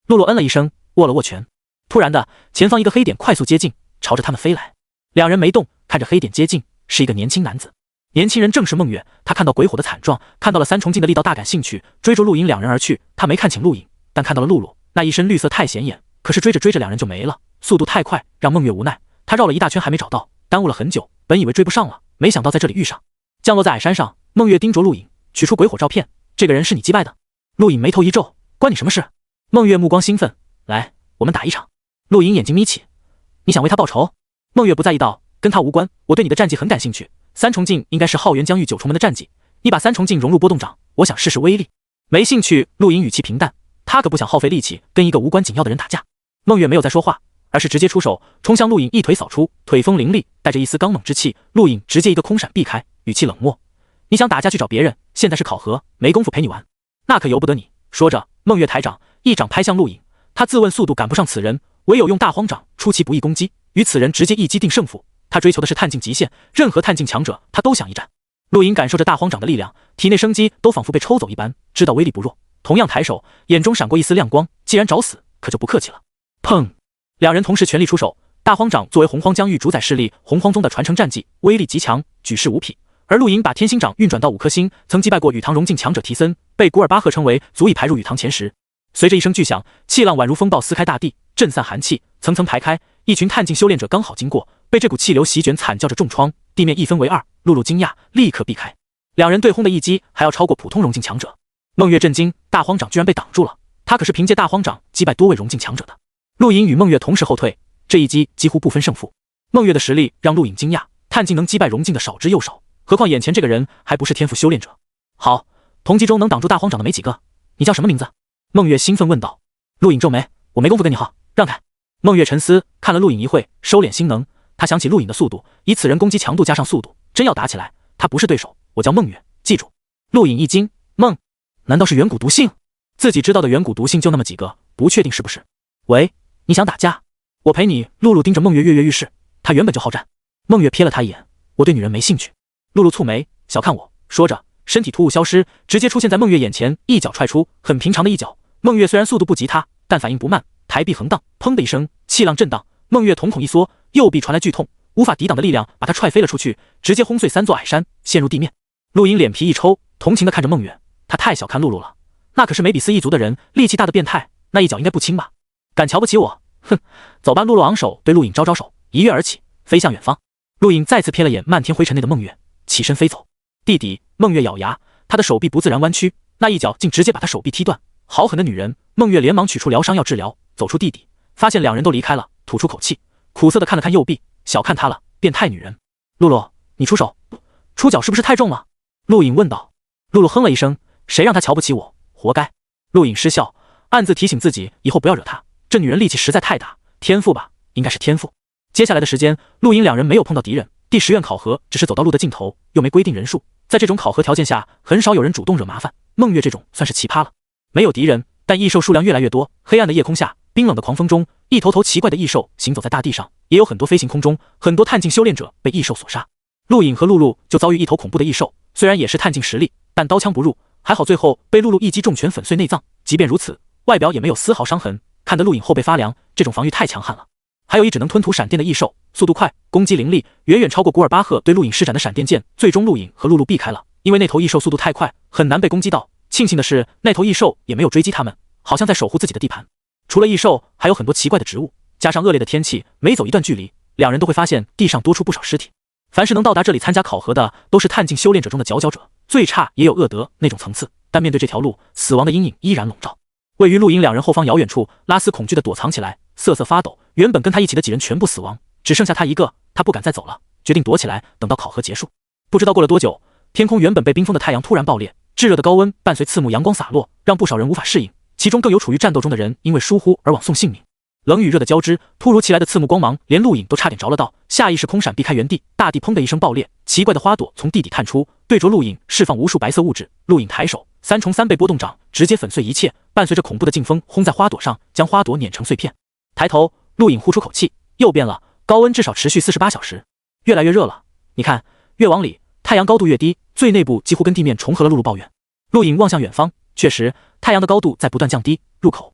陆洛嗯了一声，握了握拳。突然的，前方一个黑点快速接近，朝着他们飞来。两人没动，看着黑点接近，是一个年轻男子。年轻人正是孟月，他看到鬼火的惨状，看到了3重镜的力道，大感兴趣，追逐陆隐两人而去。他没看清陆隐，但看到了露露，那一身绿色太显眼，可是追着追着两人就没了，速度太快，让孟月无奈。他绕了一大圈还没找到，耽误了很久，本以为追不上了，没想到在这里遇上。降落在矮山上，孟月盯着陆隐，取出鬼火照片，这个人是你击败的？陆隐眉头一皱，关你什么事？孟月目光兴奋，来，我们打一场。陆隐眼睛眯起，你想为他报仇？孟月不在意道，跟他无关，我对你的战绩很感兴趣。3重镜应该是浩元疆域9重门的战绩，你把3重镜融入波动掌，我想试试威力。没兴趣。陆隐语气平淡，他可不想耗费力气跟一个无关紧要的人打架。孟月没有再说话，而是直接出手冲向陆隐，一腿扫出，腿锋凌厉，带着一丝刚猛之气。陆隐直接一个空闪避开，语气冷漠，你想打架去找别人，现在是考核，没工夫陪你玩，那可由不得你。说着，孟月抬掌，一掌拍向陆隐，他自问速度赶不上此人，唯有用大荒掌出其不意攻击，与此人直接一击定胜负。他追求的是探境极限，任何探境强者他都想一战。陆隐感受着大荒掌的力量，体内生机都仿佛被抽走一般，知道威力不弱，同样抬手，眼中闪过一丝亮光，既然找死，可就不客气了。砰！两人同时全力出手。大荒掌作为洪荒疆域主宰势力洪荒宗的传承战技，威力极强，举世无匹。而陆隐把天星掌运转到5颗星，曾击败过禹堂融境强者提森，被古尔巴赫称为足以排入禹堂前10。随着一声巨响，气浪宛如风暴撕开大地，震散寒气，层层排开。一群探境修炼者刚好经过，被这股气流席卷，惨叫着重创，地面一分为2。陆路惊讶，立刻避开。两人对轰的一击还要超过普通融境强者。孟月震惊，大荒掌居然被挡住了，他可是凭借大荒掌击败多位融境强者的。陆隐与孟月同时后退，这一击几乎不分胜负。孟月的实力让陆隐惊讶，探境能击败融境的少之又少，何况眼前这个人还不是天赋修炼者。好，同级中能挡住大荒掌的没几个，你叫什么名字？孟月兴奋问道。陆隐皱眉，我没工夫跟你耗，让开。孟月沉思，看了陆隐一会，收敛心能。他想起陆隐的速度，以此人攻击强度加上速度，真要打起来，他不是对手。我叫孟月，记住。陆隐一惊，孟，难道是远古毒性？自己知道的远古毒性就那么几个，不确定是不是。喂，你想打架？我陪你。陆路盯着孟月跃跃欲试，他原本就好战。孟月瞥了他一眼，我对女人没兴趣。陆路蹙眉，小看我。说着，身体突兀消失，直接出现在孟月眼前，一脚踹出，很平常的一脚。孟月虽然速度不及他，但反应不慢，抬臂横荡，砰的一声，气浪震荡，孟月瞳孔一缩，右臂传来剧痛，无法抵挡的力量把他踹飞了出去，直接轰碎3座矮山，陷入地面。陆隐脸皮一抽，同情地看着孟月，他太小看露露了，那可是梅比斯一族的人，力气大的变态，那一脚应该不轻吧？敢瞧不起我？哼，走吧。露露昂首对陆隐招招手，一跃而起，飞向远方。陆隐再次瞥了眼漫天灰尘内的孟月，起身飞走。弟弟，孟月咬牙，他的手臂不自然弯曲，那一脚竟直接把他手臂踢断。好狠的女人！孟月连忙取出疗伤药治疗，走出地底，发现两人都离开了，吐出口气，苦涩的看了看右臂，小看她了，变态女人。露露，你出手，出脚是不是太重了？陆颖问道。露露哼了一声，谁让她瞧不起我，活该。陆颖失笑，暗自提醒自己以后不要惹她，这女人力气实在太大，天赋吧，应该是天赋。接下来的时间，陆颖两人没有碰到敌人。第10院考核只是走到路的尽头，又没规定人数，在这种考核条件下，很少有人主动惹麻烦。孟月这种算是奇葩了，没有敌人，但异兽数量越来越多。黑暗的夜空下，冰冷的狂风中，一头头奇怪的异兽行走在大地上，也有很多飞行空中，很多探境修炼者被异兽所杀。陆颖和露露就遭遇一头恐怖的异兽，虽然也是探境实力，但刀枪不入，还好最后被露露一击重拳粉碎内脏。即便如此，外表也没有丝毫伤痕，看得陆颖后背发凉，这种防御太强悍了。还有一只能吞吐闪电的异兽，速度快，攻击凌厉，远远超过古尔巴赫对陆颖施展的闪电剑。最终陆颖和露露避开了，因为那头异兽速度太快，很难被攻击到。庆幸的是，那头异兽也没有追击他们，好像在守护自己的地盘。除了异兽，还有很多奇怪的植物，加上恶劣的天气，每走一段距离，两人都会发现地上多出不少尸体。凡是能到达这里参加考核的，都是探境修炼者中的佼佼者，最差也有恶德那种层次。但面对这条路，死亡的阴影依然笼罩。位于陆颖两人后方遥远处，拉斯恐惧地躲藏起来，瑟瑟发抖。原本跟他一起的几人全部死亡，只剩下他一个，他不敢再走了，决定躲起来，等到考核结束。不知道过了多久，天空原本被冰封的太阳突然爆裂，炙热的高温伴随刺目阳光洒落，让不少人无法适应，其中更有处于战斗中的人因为疏忽而枉送性命。冷与热的交织，突如其来的刺目光芒，连陆颖都差点着了道，下意识空闪避开原地。大地砰的一声爆裂，奇怪的花朵从地底探出，对着陆颖释放无数白色物质。陆颖抬手，3×3倍波动掌直接粉碎一切，伴随着恐怖的劲风轰在花朵上，将花朵碾成碎片。抬头，陆颖呼出口气，又变了，高温至少持续48小时，越来越热了。你看，越往里，太阳高度越低，最内部几乎跟地面重合了。露露抱怨。陆颖望向远方，确实，太阳的高度在不断降低，入口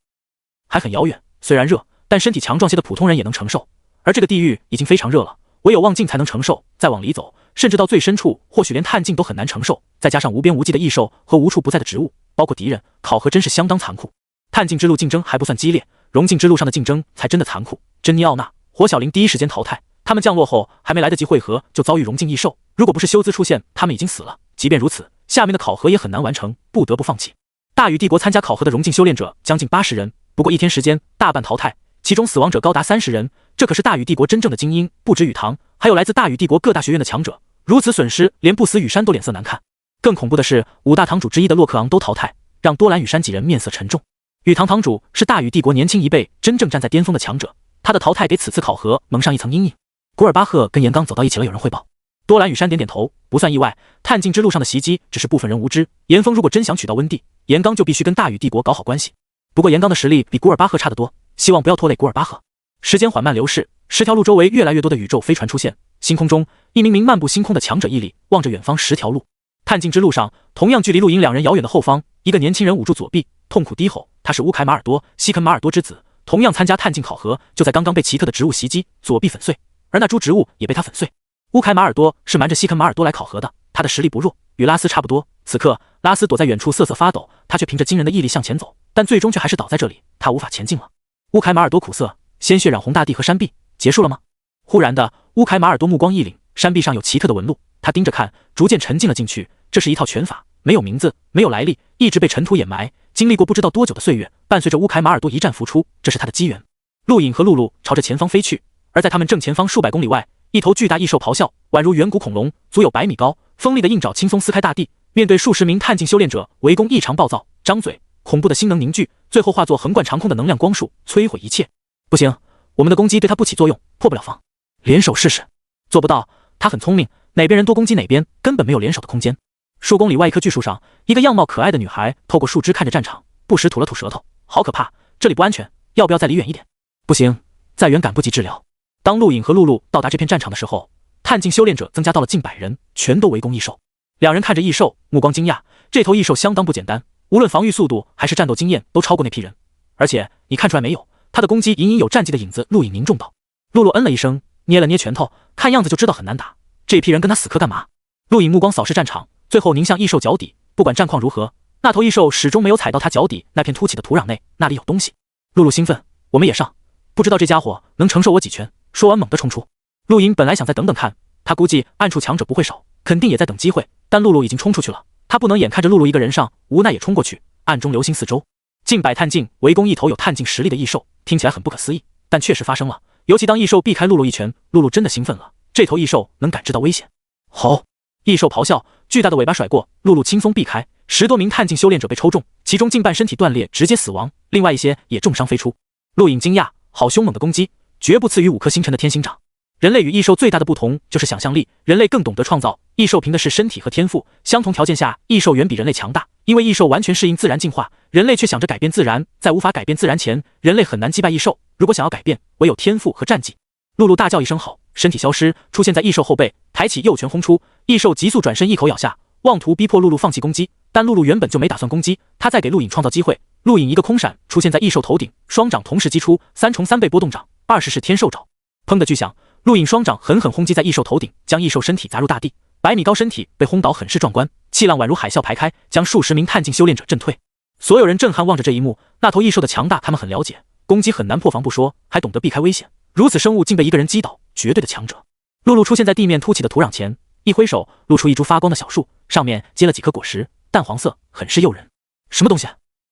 还很遥远。虽然热，但身体强壮些的普通人也能承受，而这个地狱已经非常热了，唯有望境才能承受。再往里走，甚至到最深处，或许连探境都很难承受。再加上无边无际的异兽和无处不在的植物，包括敌人，考核真是相当残酷。探境之路竞争还不算激烈，融境之路上的竞争才真的残酷。珍妮奥娜、火小玲第一时间淘汰，他们降落后还没来得及汇合，就遭遇融境异兽。如果不是休兹出现，他们已经死了。即便如此，下面的考核也很难完成，不得不放弃。大禹帝国参加考核的融境修炼者将近80人，不过1天时间，大半淘汰，其中死亡者高达30人。这可是大禹帝国真正的精英，不止禹堂，还有来自大禹帝国各大学院的强者。如此损失，连不死羽山都脸色难看。更恐怖的是，5大堂主之一的洛克昂都淘汰，让多兰羽山几人面色沉重。禹堂堂主是大禹帝国年轻一辈真正站在巅峰的强者，他的淘汰给此次考核蒙上一层阴影。古尔巴赫跟严刚走到一起了，有人汇报。多兰羽山点点头，不算意外，探境之路上的袭击只是部分人无知。严峰如果真想取到温地，严刚就必须跟大禹帝国搞好关系。不过严刚的实力比古尔巴赫差得多，希望不要拖累古尔巴赫。时间缓慢流逝，10条路周围越来越多的宇宙飞船出现，星空中一名名漫步星空的强者屹立，望着远方10条路。探境之路上，同样距离陆颖两人遥远的后方，一个年轻人捂住左臂，痛苦低吼。他是乌凯马尔多，西肯马尔多之子，同样参加探境考核，就在刚刚被奇特的植物袭击，左臂粉碎，而那株植物也被他粉碎。乌凯马尔多是瞒着西肯马尔多来考核的，他的实力不弱，与拉斯差不多。此刻，拉斯躲在远处瑟瑟发抖，他却凭着惊人的毅力向前走，但最终却还是倒在这里，他无法前进了。乌凯马尔多苦涩，鲜血染红大地和山壁，结束了吗？忽然的，乌凯马尔多目光一凛，山壁上有奇特的纹路，他盯着看，逐渐沉浸了进去。这是一套拳法，没有名字，没有来历，一直被尘土掩埋，经历过不知道多久的岁月，伴随着乌凯马尔多一战复出，这是他的机缘。陆颖和露露朝着前方飞去，而在他们正前方数百公里外，一头巨大异兽咆哮，宛如远古恐龙，足有100米高，锋利的硬爪轻松撕开大地，面对数十名探境修炼者，围攻异常暴躁，张嘴，恐怖的心能凝聚，最后化作横贯长空的能量光束，摧毁一切。不行，我们的攻击对他不起作用，破不了防。联手试试。做不到，他很聪明，哪边人多攻击哪边，根本没有联手的空间。数公里外一棵巨树上，一个样貌可爱的女孩透过树枝看着战场，不时吐了吐舌头，好可怕，这里不安全，要不要再离远一点？不行，再远赶不及治疗。当陆颖和露露到达这片战场的时候，探境修炼者增加到了近100人，全都围攻异兽。两人看着异兽，目光惊讶，这头异兽相当不简单，无论防御速度还是战斗经验都超过那批人。而且你看出来没有，他的攻击隐隐有战绩的影子。陆颖凝重道。露露嗯了一声，捏了捏拳头，看样子就知道很难打，这批人跟他死磕干嘛？陆颖目光扫视战场，最后凝向异兽脚底，不管战况如何，那头异兽始终没有踩到他脚底那片凸起的土壤内，那里有东西。露露兴奋，我们也上，不知道这家伙能承受我几拳。说完猛地冲出。陆颖本来想再等等看，他估计暗处强者不会少，肯定也在等机会，但露露已经冲出去了，他他不能眼看着露露一个人上，无奈也冲过去，暗中留心四周。近百探镜围攻一头有探镜实力的异兽，听起来很不可思议，但确实发生了。尤其当异兽避开露露一拳，露露真的兴奋了。这头异兽能感知到危险。吼！异兽咆哮，巨大的尾巴甩过，露露轻松避开。10多名探镜修炼者被抽中，其中近半身体断裂，直接死亡，另外一些也重伤飞出。陆颖惊讶，好凶猛的攻击，绝不次于5颗星辰的天星掌。人类与异兽最大的不同就是想象力，人类更懂得创造，异兽凭的是身体和天赋。相同条件下，异兽远比人类强大，因为异兽完全适应自然进化，人类却想着改变自然，在无法改变自然前，人类很难击败异兽。如果想要改变，唯有天赋和战绩。露露大叫一声好，身体消失，出现在异兽后背，抬起右拳轰出，异兽急速转身一口咬下，妄图逼迫露露放弃攻击，但露露原本就没打算攻击，她在给陆颖创造机会。陆颖一个空闪出现在异兽头顶，双掌同时击出3重3倍波动掌，20式天兽爪。砰的巨响，陆颖双掌狠狠轰击在异兽头顶，将异兽身体砸入大地，100米高身体被轰倒，很是壮观，气浪宛如海啸排开，将数十名探镜修炼者震退。所有人震撼望着这一幕，那头异兽的强大他们很了解，攻击很难破防不说，还懂得避开危险，如此生物竟被一个人击倒，绝对的强者。露露出现在地面凸起的土壤前，一挥手露出一株发光的小树，上面结了几颗果实，淡黄色，很是诱人。什么东西？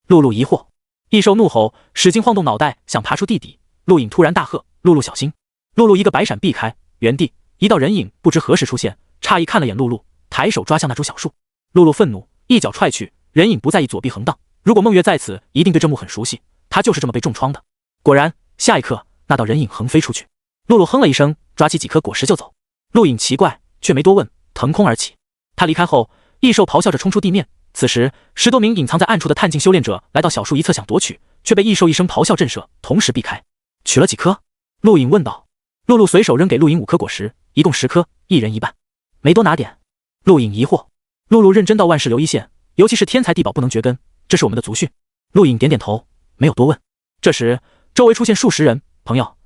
露露疑惑。异兽怒吼，使劲晃动脑袋，想爬出地底。陆颖突然大喝：“露露小心！”露露一个摆闪避开，原地一道人影不知何时出现，诧异看了眼露露，抬手抓向那株小树。露露愤怒，一脚踹去，人影不在意左臂横荡。如果孟月在此，一定对这幕很熟悉，他就是这么被重创的。果然，下一刻那道人影横飞出去。露露哼了一声，抓起几颗果实就走。陆颖奇怪，却没多问，腾空而起。他离开后，异兽咆哮着冲出地面。此时10多名隐藏在暗处的探镜修炼者来到小树一侧想夺取，却被异兽一声咆哮震慑，同时避开。取了几颗？陆颖问道。露露随手扔给陆颖5颗果实，一共10颗，一人一半，没多拿点。陆颖疑惑。露露认真到万事留一线，尤其是天才地宝不能绝根，这是我们的族训。陆颖点点头，没有多问。这时周围出现数十人，朋友，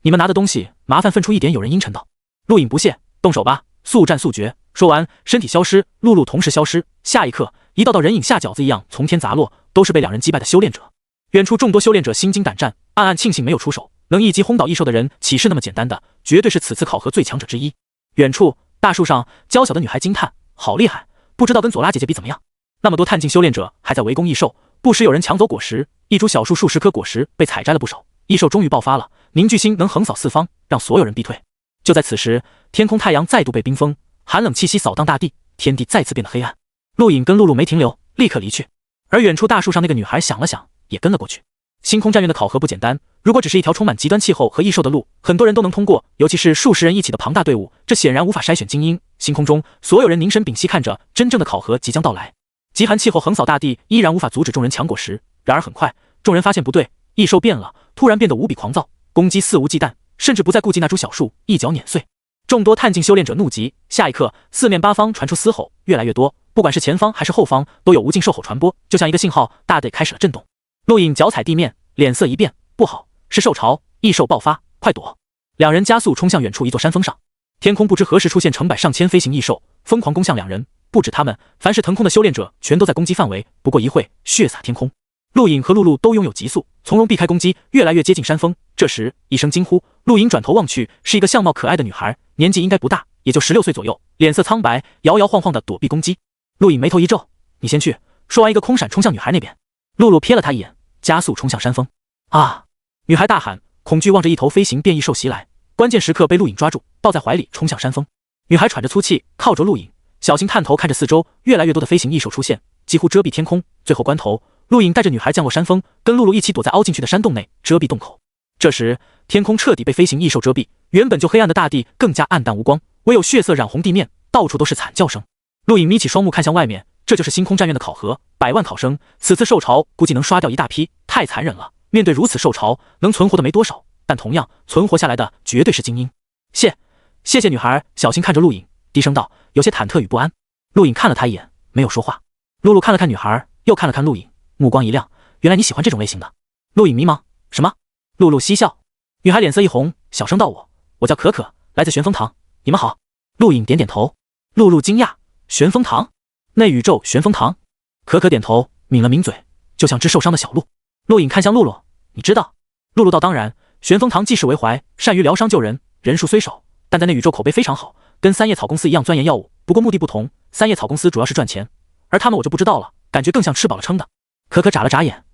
你们拿的东西麻烦分出一点。有人阴沉道。陆颖不屑，动手吧，速战速决。说完身体消失，露露同时消失。下一刻，一道道人影下饺子一样从天砸落，都是被2人击败的修炼者。远处众多修炼者心惊胆战，暗暗庆幸没有出手，能一击轰倒异兽的人岂是那么简单的，绝对是此次考核最强者之一。远处大树上，娇小的女孩惊叹，好厉害，不知道跟左拉姐姐比怎么样。那么多探镜修炼者还在围攻异兽，不时有人抢走果实，一株小树数十颗果实被采摘了不少。异兽终于爆发了，凝聚星能横扫四方，让所有人逼退。就在此时，天空太阳再度被冰封，寒冷气息扫荡大地，天地再次变得黑暗。陆颖跟露露没停留，立刻离去。而远处大树上那个女孩想了想，也跟了过去。星空战院的考核不简单，如果只是一条充满极端气候和异兽的路，很多人都能通过，尤其是数十人一起的庞大队伍，这显然无法筛选精英。星空中，所有人凝神屏息看着，真正的考核即将到来。极寒气候横扫大地，依然无法阻止众人抢果实。然而很快，众人发现不对，异兽变了，突然变得无比狂躁，攻击肆无忌惮，甚至不再顾及那株小树，一脚碾碎。众多探镜修炼者怒极，下一刻，四面八方传出嘶吼，越来越多，不管是前方还是后方，都有无尽兽吼传播，就像一个信号，大地开始了震动。陆颖脚踩地面，脸色一变，不好，是兽潮，异兽爆发，快躲！2人加速冲向远处一座山峰上，天空不知何时出现成百上千飞行异兽，疯狂攻向2人。不止他们，凡是腾空的修炼者全都在攻击范围。不过一会，血洒天空。陆颖和露露都拥有急速，从容避开攻击，越来越接近山峰。这时，一声惊呼，陆颖转头望去，是一个相貌可爱的女孩，年纪应该不大，也就16岁左右，脸色苍白，摇摇晃晃地躲避攻击。陆颖眉头一皱，你先去。说完一个空闪冲向女孩那边。露露瞥了他一眼，加速冲向山峰。啊！女孩大喊，恐惧望着一头飞行变异兽袭来，关键时刻被陆颖抓住，抱在怀里冲向山峰。女孩喘着粗气，靠着陆颖，小心探头看着四周，越来越多的飞行异兽出现，几乎遮蔽天空。最后关头，陆颖带着女孩降落山峰，跟露露一起躲在凹进去的山洞内，遮蔽洞口。这时，天空彻底被飞行异兽遮蔽，原本就黑暗的大地更加暗淡无光，唯有血色染红地面，到处都是惨叫声。陆颖眯起双目看向外面，这就是星空战院的考核，100万考生，此次兽潮估计能刷掉一大批，太残忍了。面对如此兽潮，能存活的没多少，但同样存活下来的绝对是精英。谢谢女孩小心看着陆颖，低声道，有些忐忑与不安。陆颖看了他一眼，没有说话。露露看了看女孩，又看了看陆颖，目光一亮，原来你喜欢这种类型的。陆颖迷茫，什么？露露嬉笑。女孩脸色一红，小声道，我叫可可，来自玄风堂，你们好。陆颖点点头。露露惊讶，玄风堂？内宇宙玄风堂？可可点头，抿了抿嘴，就像只受伤的小鹿。陆颖看向露露，你知道？露露道当然，玄风堂济世为怀，善于疗伤救人，人数虽少，但在内宇宙口碑非常好，跟三叶草公司一样钻研药物，不过目的不同。三叶草公司主要是赚钱，而他们我就不知道了，感觉更像吃饱了撑的。可可眨了眨眼，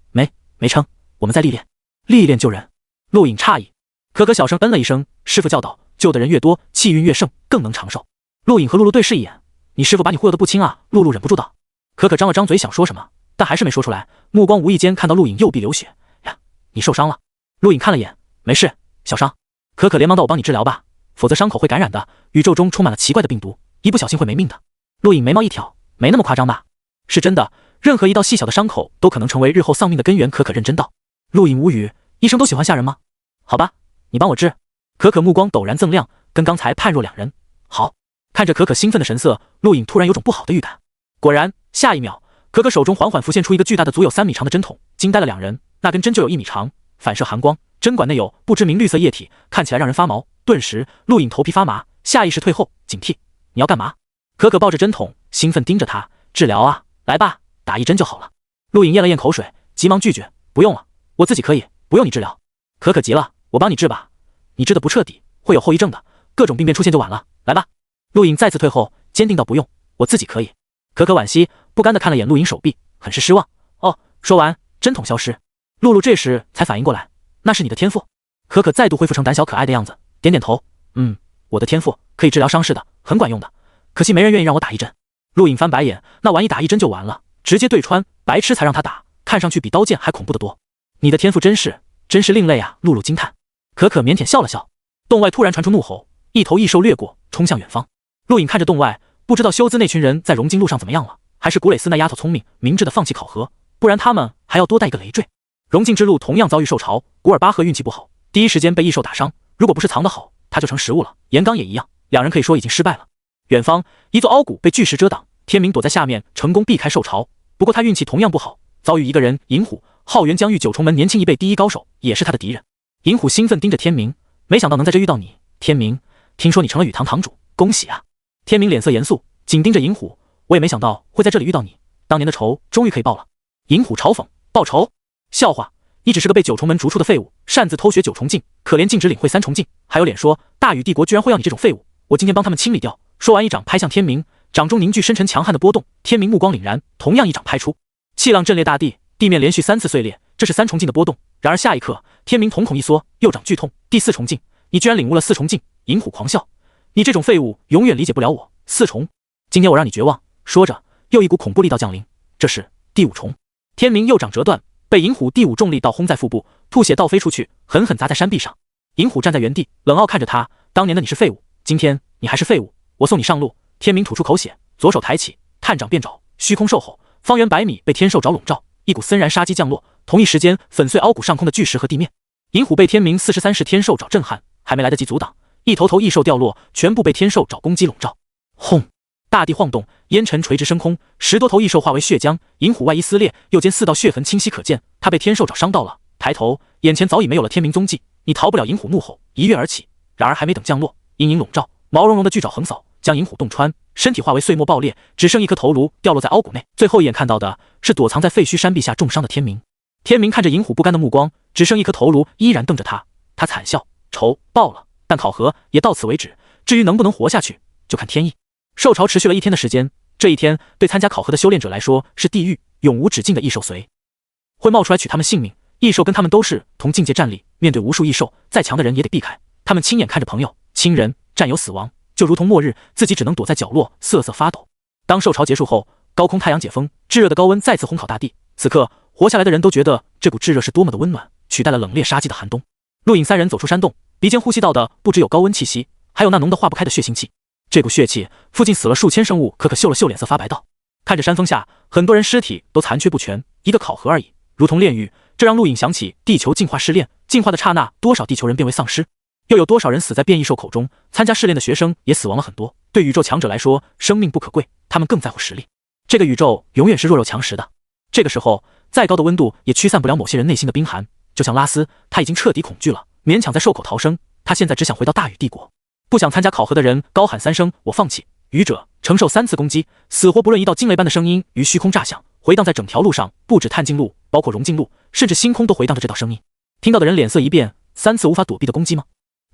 没撑，我们在历练。历练救人。陆颖诧异。可可小声嗯了一声，师傅教导，救的人越多，气运越盛，更能长寿。陆颖和露露对视一眼，你师傅把你忽悠得不轻啊！露露忍不住道。可可张了张嘴想说什么，但还是没说出来，目光无意间看到陆颖右臂流血。呀，你受伤了。陆颖看了眼，没事，小伤。可可连忙道，我帮你治疗吧，否则伤口会感染的，宇宙中充满了奇怪的病毒，一不小心会没命的。陆颖眉毛一挑，没那么夸张吧？是真的，任何一道细小的伤口都可能成为日后丧命的根源。可可认真道。陆颖无语，医生都喜欢吓人吗？好吧，你帮我治。可可目光陡然锃亮，跟刚才判若两人。好。看着可可兴奋的神色，陆颖突然有种不好的预感。果然，下一秒，可可手中缓缓浮现出一个巨大的足有3米长的针筒，惊呆了两人。那根针就有1米长，反射寒光，针管内有不知名绿色液体，看起来让人发毛。顿时，陆颖头皮发麻，下意识退后，警惕。你要干嘛？可可抱着针筒，兴奋盯着他。治疗啊，来吧，打1针就好了。陆颖咽了咽口水，急忙拒绝，不用了，我自己可以，不用你治疗。可可急了，我帮你治吧，你治得不彻底，会有后遗症的，各种病变出现就晚了，来吧。陆颖再次退后，坚定道不用，我自己可以。可可惋惜不甘地看了眼陆颖手臂，很是失望。哦，说完，针筒消失。露露这时才反应过来，那是你的天赋。可可再度恢复成胆小可爱的样子，点点头，我的天赋可以治疗伤势的，很管用的，可惜没人愿意让我打1针。陆颖翻白眼，那玩意打1针就完了，直接对穿，白痴才让他打，看上去比刀剑还恐怖得多。你的天赋真是另类啊！露露惊叹。可可腼腆笑了笑。洞外突然传出怒吼，一头异兽掠过，冲向远方。陆颖看着洞外，不知道修兹那群人在荣金路上怎么样了，还是古蕾斯那丫头聪明，明智的放弃考核，不然他们还要多带一个累赘。荣进之路同样遭遇兽潮，古尔巴赫运气不好，第一时间被异兽打伤，如果不是藏得好，他就成食物了。岩刚也一样，两人可以说已经失败了。远方一座凹谷被巨石遮挡，天明躲在下面，成功避开兽潮。不过他运气同样不好，遭遇一个人银虎，浩源疆域9重门年轻一辈第一高手，也是他的敌人。银虎兴奋盯着天明，没想到能在这遇到你。天明，听说你成了雨堂堂主，恭喜啊！天明脸色严肃，紧盯着银虎，我也没想到会在这里遇到你，当年的仇终于可以报了。银虎嘲讽，报仇？笑话，你只是个被9重门逐出的废物，擅自偷学9重境，可怜禁止领会3重境，还有脸说大禹帝国居然会要你这种废物，我今天帮他们清理掉。说完一掌拍向天明，掌中凝聚深沉强悍的波动，天明目光凛然，同样一掌拍出，气浪震裂大地，地面连续3次碎裂，这是3重境的波动。然而下一刻，天明瞳孔一缩，右掌剧痛，第4重境，你居然领悟了4重境！银虎狂笑，你这种废物永远理解不了我。4重，今天我让你绝望。说着，又一股恐怖力道降临，这是第5重。天明右掌折断，被银虎第5重力道轰在腹部，吐血倒飞出去，狠狠砸在山壁上。银虎站在原地，冷傲看着他，当年的你是废物，今天你还是废物，我送你上路。天明吐出口血，左手抬起，探掌变爪，虚空兽吼，方圆100米被天兽爪笼罩，一股森然杀机降落，同一时间粉碎凹谷上空的巨石和地面。银虎被天明43式天兽爪震撼，还没来得及阻挡，一头头异兽掉落，全部被天兽爪攻击笼罩。轰！大地晃动，烟尘垂直升空，10多头异兽化为血浆，银虎外衣撕裂，右肩4道血痕清晰可见，他被天兽爪伤到了。抬头，眼前早已没有了天明踪迹，你逃不了！银虎怒吼，一跃而起。然而还没等降落，阴影笼罩，毛茸茸的巨爪横扫，将银虎洞穿，身体化为碎末爆裂，只剩一颗头颅掉落在凹谷内。最后一眼看到的是躲藏在废墟山壁下重伤的天明。天明看着银虎不甘的目光，只剩一颗头颅依然瞪着他，他惨笑，仇报了，但考核也到此为止，至于能不能活下去，就看天意。兽潮持续了1天的时间，这一天对参加考核的修炼者来说是地狱，永无止境的异兽随会冒出来取他们性命。异兽跟他们都是同境界战力，面对无数异兽，再强的人也得避开。他们亲眼看着朋友、亲人、战友死亡，就如同末日，自己只能躲在角落瑟瑟发抖。当兽潮结束后，高空太阳解封，炙热的高温再次烘烤大地。此刻活下来的人都觉得这股炙热是多么的温暖，取代了冷冽杀机的寒冬。陆颖3人走出山洞，鼻尖呼吸到的不只有高温气息，还有那浓得化不开的血腥气。这股血气，附近死了数千生物。可可嗅了嗅，脸色发白道：看着山峰下很多人尸体都残缺不全，一个考核而已，如同炼狱。这让陆颖想起地球进化试炼，进化的刹那，多少地球人变为丧尸，又有多少人死在变异兽口中。参加试炼的学生也死亡了很多。对宇宙强者来说，生命不可贵，他们更在乎实力。这个宇宙永远是弱肉强食的。这个时候，再高的温度也驱散不了某些人内心的冰寒。就像拉斯，他已经彻底恐惧了，勉强在兽口逃生。他现在只想回到大禹帝国。不想参加考核的人高喊3声我放弃。愚者承受3次攻击，死活不论。一道惊雷般的声音于虚空炸响，回荡在整条路上，不止探镜路，包括荣镜路，甚至星空都回荡着这道声音。听到的人脸色一变，3次无法躲避的攻击吗？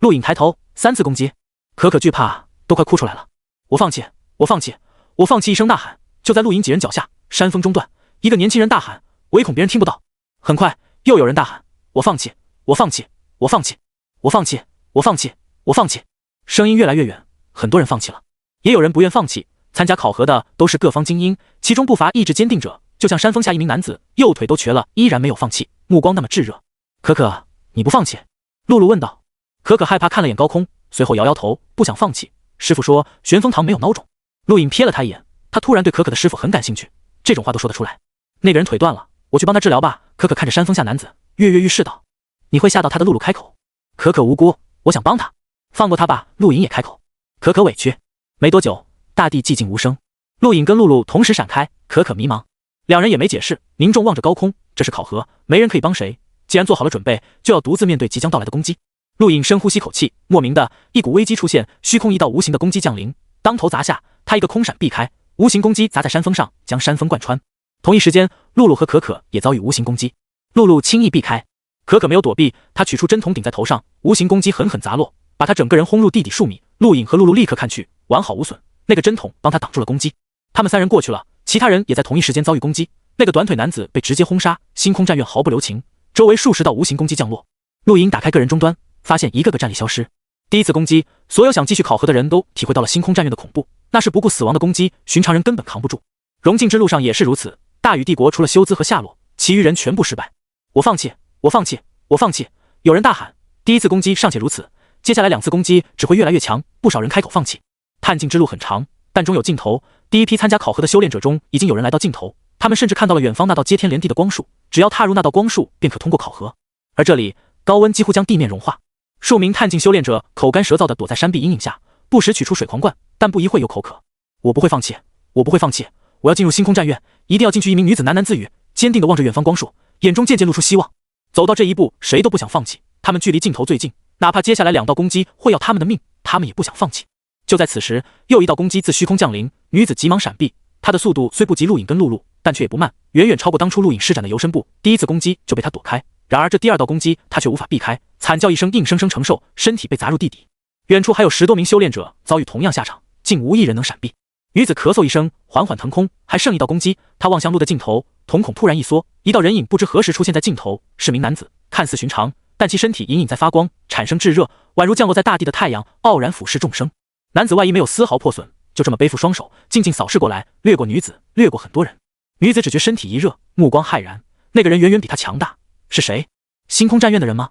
陆颖抬头，3次攻击。可可惧怕都快哭出来了。我放弃，我放弃，我放弃！一声呐喊，就在陆营几人脚下，山峰中段，一个年轻人大喊，唯恐别人听不到。很快，又有人大喊：“我放弃！我放弃！我放弃！我放弃！我放弃！我放弃！”声音越来越远，很多人放弃了，也有人不愿放弃。参加考核的都是各方精英，其中不乏意志坚定者，就像山峰下一名男子，右腿都瘸了，依然没有放弃，目光那么炙热。可可，你不放弃？露露问道。可可害怕看了眼高空，随后摇摇头，不想放弃。师傅说玄风堂没有孬种。陆颖瞥了他一眼，他突然对可可的师傅很感兴趣，这种话都说得出来。那个人腿断了，我去帮他治疗吧。可可看着山峰下男子，跃跃欲试道。你会吓到他的？露露开口。可可无辜，我想帮他。放过他吧。陆颖也开口。可可委屈。没多久，大地寂静无声，陆颖跟露露同时闪开，可可迷茫，两人也没解释。民众望着高空，这是考核，没人可以帮谁。既然做好了准备，就要独自面对即将到来的攻击。陆颖深呼吸口气，莫名的一股危机出现，虚空一道无形的攻击降临，当头砸下，他一个空闪避开，无形攻击砸在山峰上，将山峰贯穿。同一时间，露露和可可也遭遇无形攻击，露露轻易避开，可可没有躲避，他取出针筒顶在头上，无形攻击狠狠砸落，把他整个人轰入地底数米。陆颖和露露立刻看去，完好无损，那个针筒帮他挡住了攻击。他们三人过去了，其他人也在同一时间遭遇攻击，那个短腿男子被直接轰杀，星空战院毫不留情，周围数十道无形攻击降落。陆颖打开个人终端，发现一个个战力消失。第一次攻击，所有想继续考核的人都体会到了星空战院的恐怖，那是不顾死亡的攻击，寻常人根本扛不住。荣境之路上也是如此，大禹帝国除了修兹和夏洛，其余人全部失败。我放弃，我放弃，我放弃！有人大喊。第一次攻击尚且如此，接下来2次攻击只会越来越强，不少人开口放弃。探境之路很长，但终有尽头。第一批参加考核的修炼者中，已经有人来到尽头，他们甚至看到了远方那道接天连地的光束，只要踏入那道光束，便可通过考核。而这里高温几乎将地面融化，数名探境修炼者口干舌燥地躲在山壁阴影下，不时取出水狂灌，但不一会又口渴。我不会放弃，我不会放弃，我要进入星空战院，一定要进去！一名女子喃喃自语，坚定地望着远方光束，眼中渐渐露出希望。走到这一步，谁都不想放弃，他们距离尽头最近，哪怕接下来2道攻击会要他们的命，他们也不想放弃。就在此时，又一道攻击自虚空降临，女子急忙闪避，她的速度虽不及陆颖跟露露，但却也不慢，远远超过当初陆颖施展的游身步，第一次攻击就被她躲开。然而这第2道攻击，她却无法避开，惨叫一声，硬生生承受，身体被砸入地底。远处还有10多名修炼者遭遇同样下场，竟无一人能闪避。女子咳嗽一声，缓缓腾空，还剩1道攻击，她望向路的尽头，瞳孔突然一缩，一道人影不知何时出现在尽头，是名男子，看似寻常，但其身体隐隐在发光，产生炙热，宛如降落在大地的太阳，傲然俯视众生。男子外衣没有丝毫破损，就这么背负双手，静静扫视过来，掠过女子，掠过很多人。女子只觉身体一热，目光骇然，那个人远远比她强大，是谁？星空战院的人吗？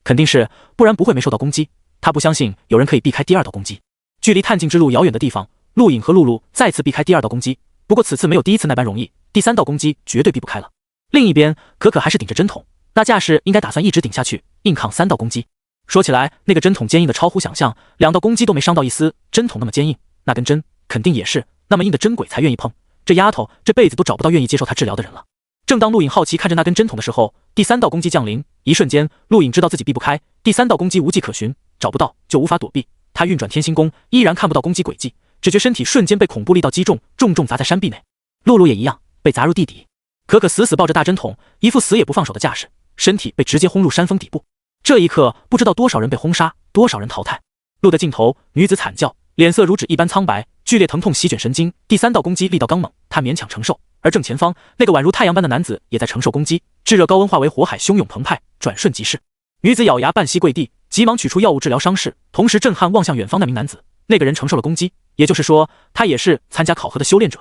肯定是，不然不会没受到攻击。她不相信有人可以避开第2道攻击。距离探境之路遥远的地方，陆颖和露露再次避开第2道攻击，不过此次没有第一次那般容易，第3道攻击绝对避不开了。另一边，可可还是顶着针筒，那架势应该打算一直顶下去，硬抗3道攻击。说起来，那个针筒坚硬的超乎想象，2道攻击都没伤到一丝，针筒那么坚硬，那根针肯定也是那么硬的针鬼才愿意碰。这丫头这辈子都找不到愿意接受她治疗的人了。正当陆颖好奇看着那根针筒的时候，第3道攻击降临，一瞬间，陆颖知道自己避不开，第3道攻击无迹可寻，找不到就无法躲避。他运转天星功，依然看不到攻击轨迹，只觉身体瞬间被恐怖力道击中，重重砸在山壁内。露露也一样，被砸入地底。可可死死抱着大针筒，一副死也不放手的架势，身体被直接轰入山峰底部。这一刻，不知道多少人被轰杀，多少人淘汰。路的尽头，女子惨叫，脸色如纸一般苍白，剧烈疼痛席卷神经。第3道攻击力道刚猛，她勉强承受。而正前方，那个宛如太阳般的男子也在承受攻击，炙热高温化为火海，汹涌澎湃，转瞬即逝。女子咬牙半膝跪地，急忙取出药物治疗伤势，同时震撼望向远方那名男子。那个人承受了攻击，也就是说，他也是参加考核的修炼者。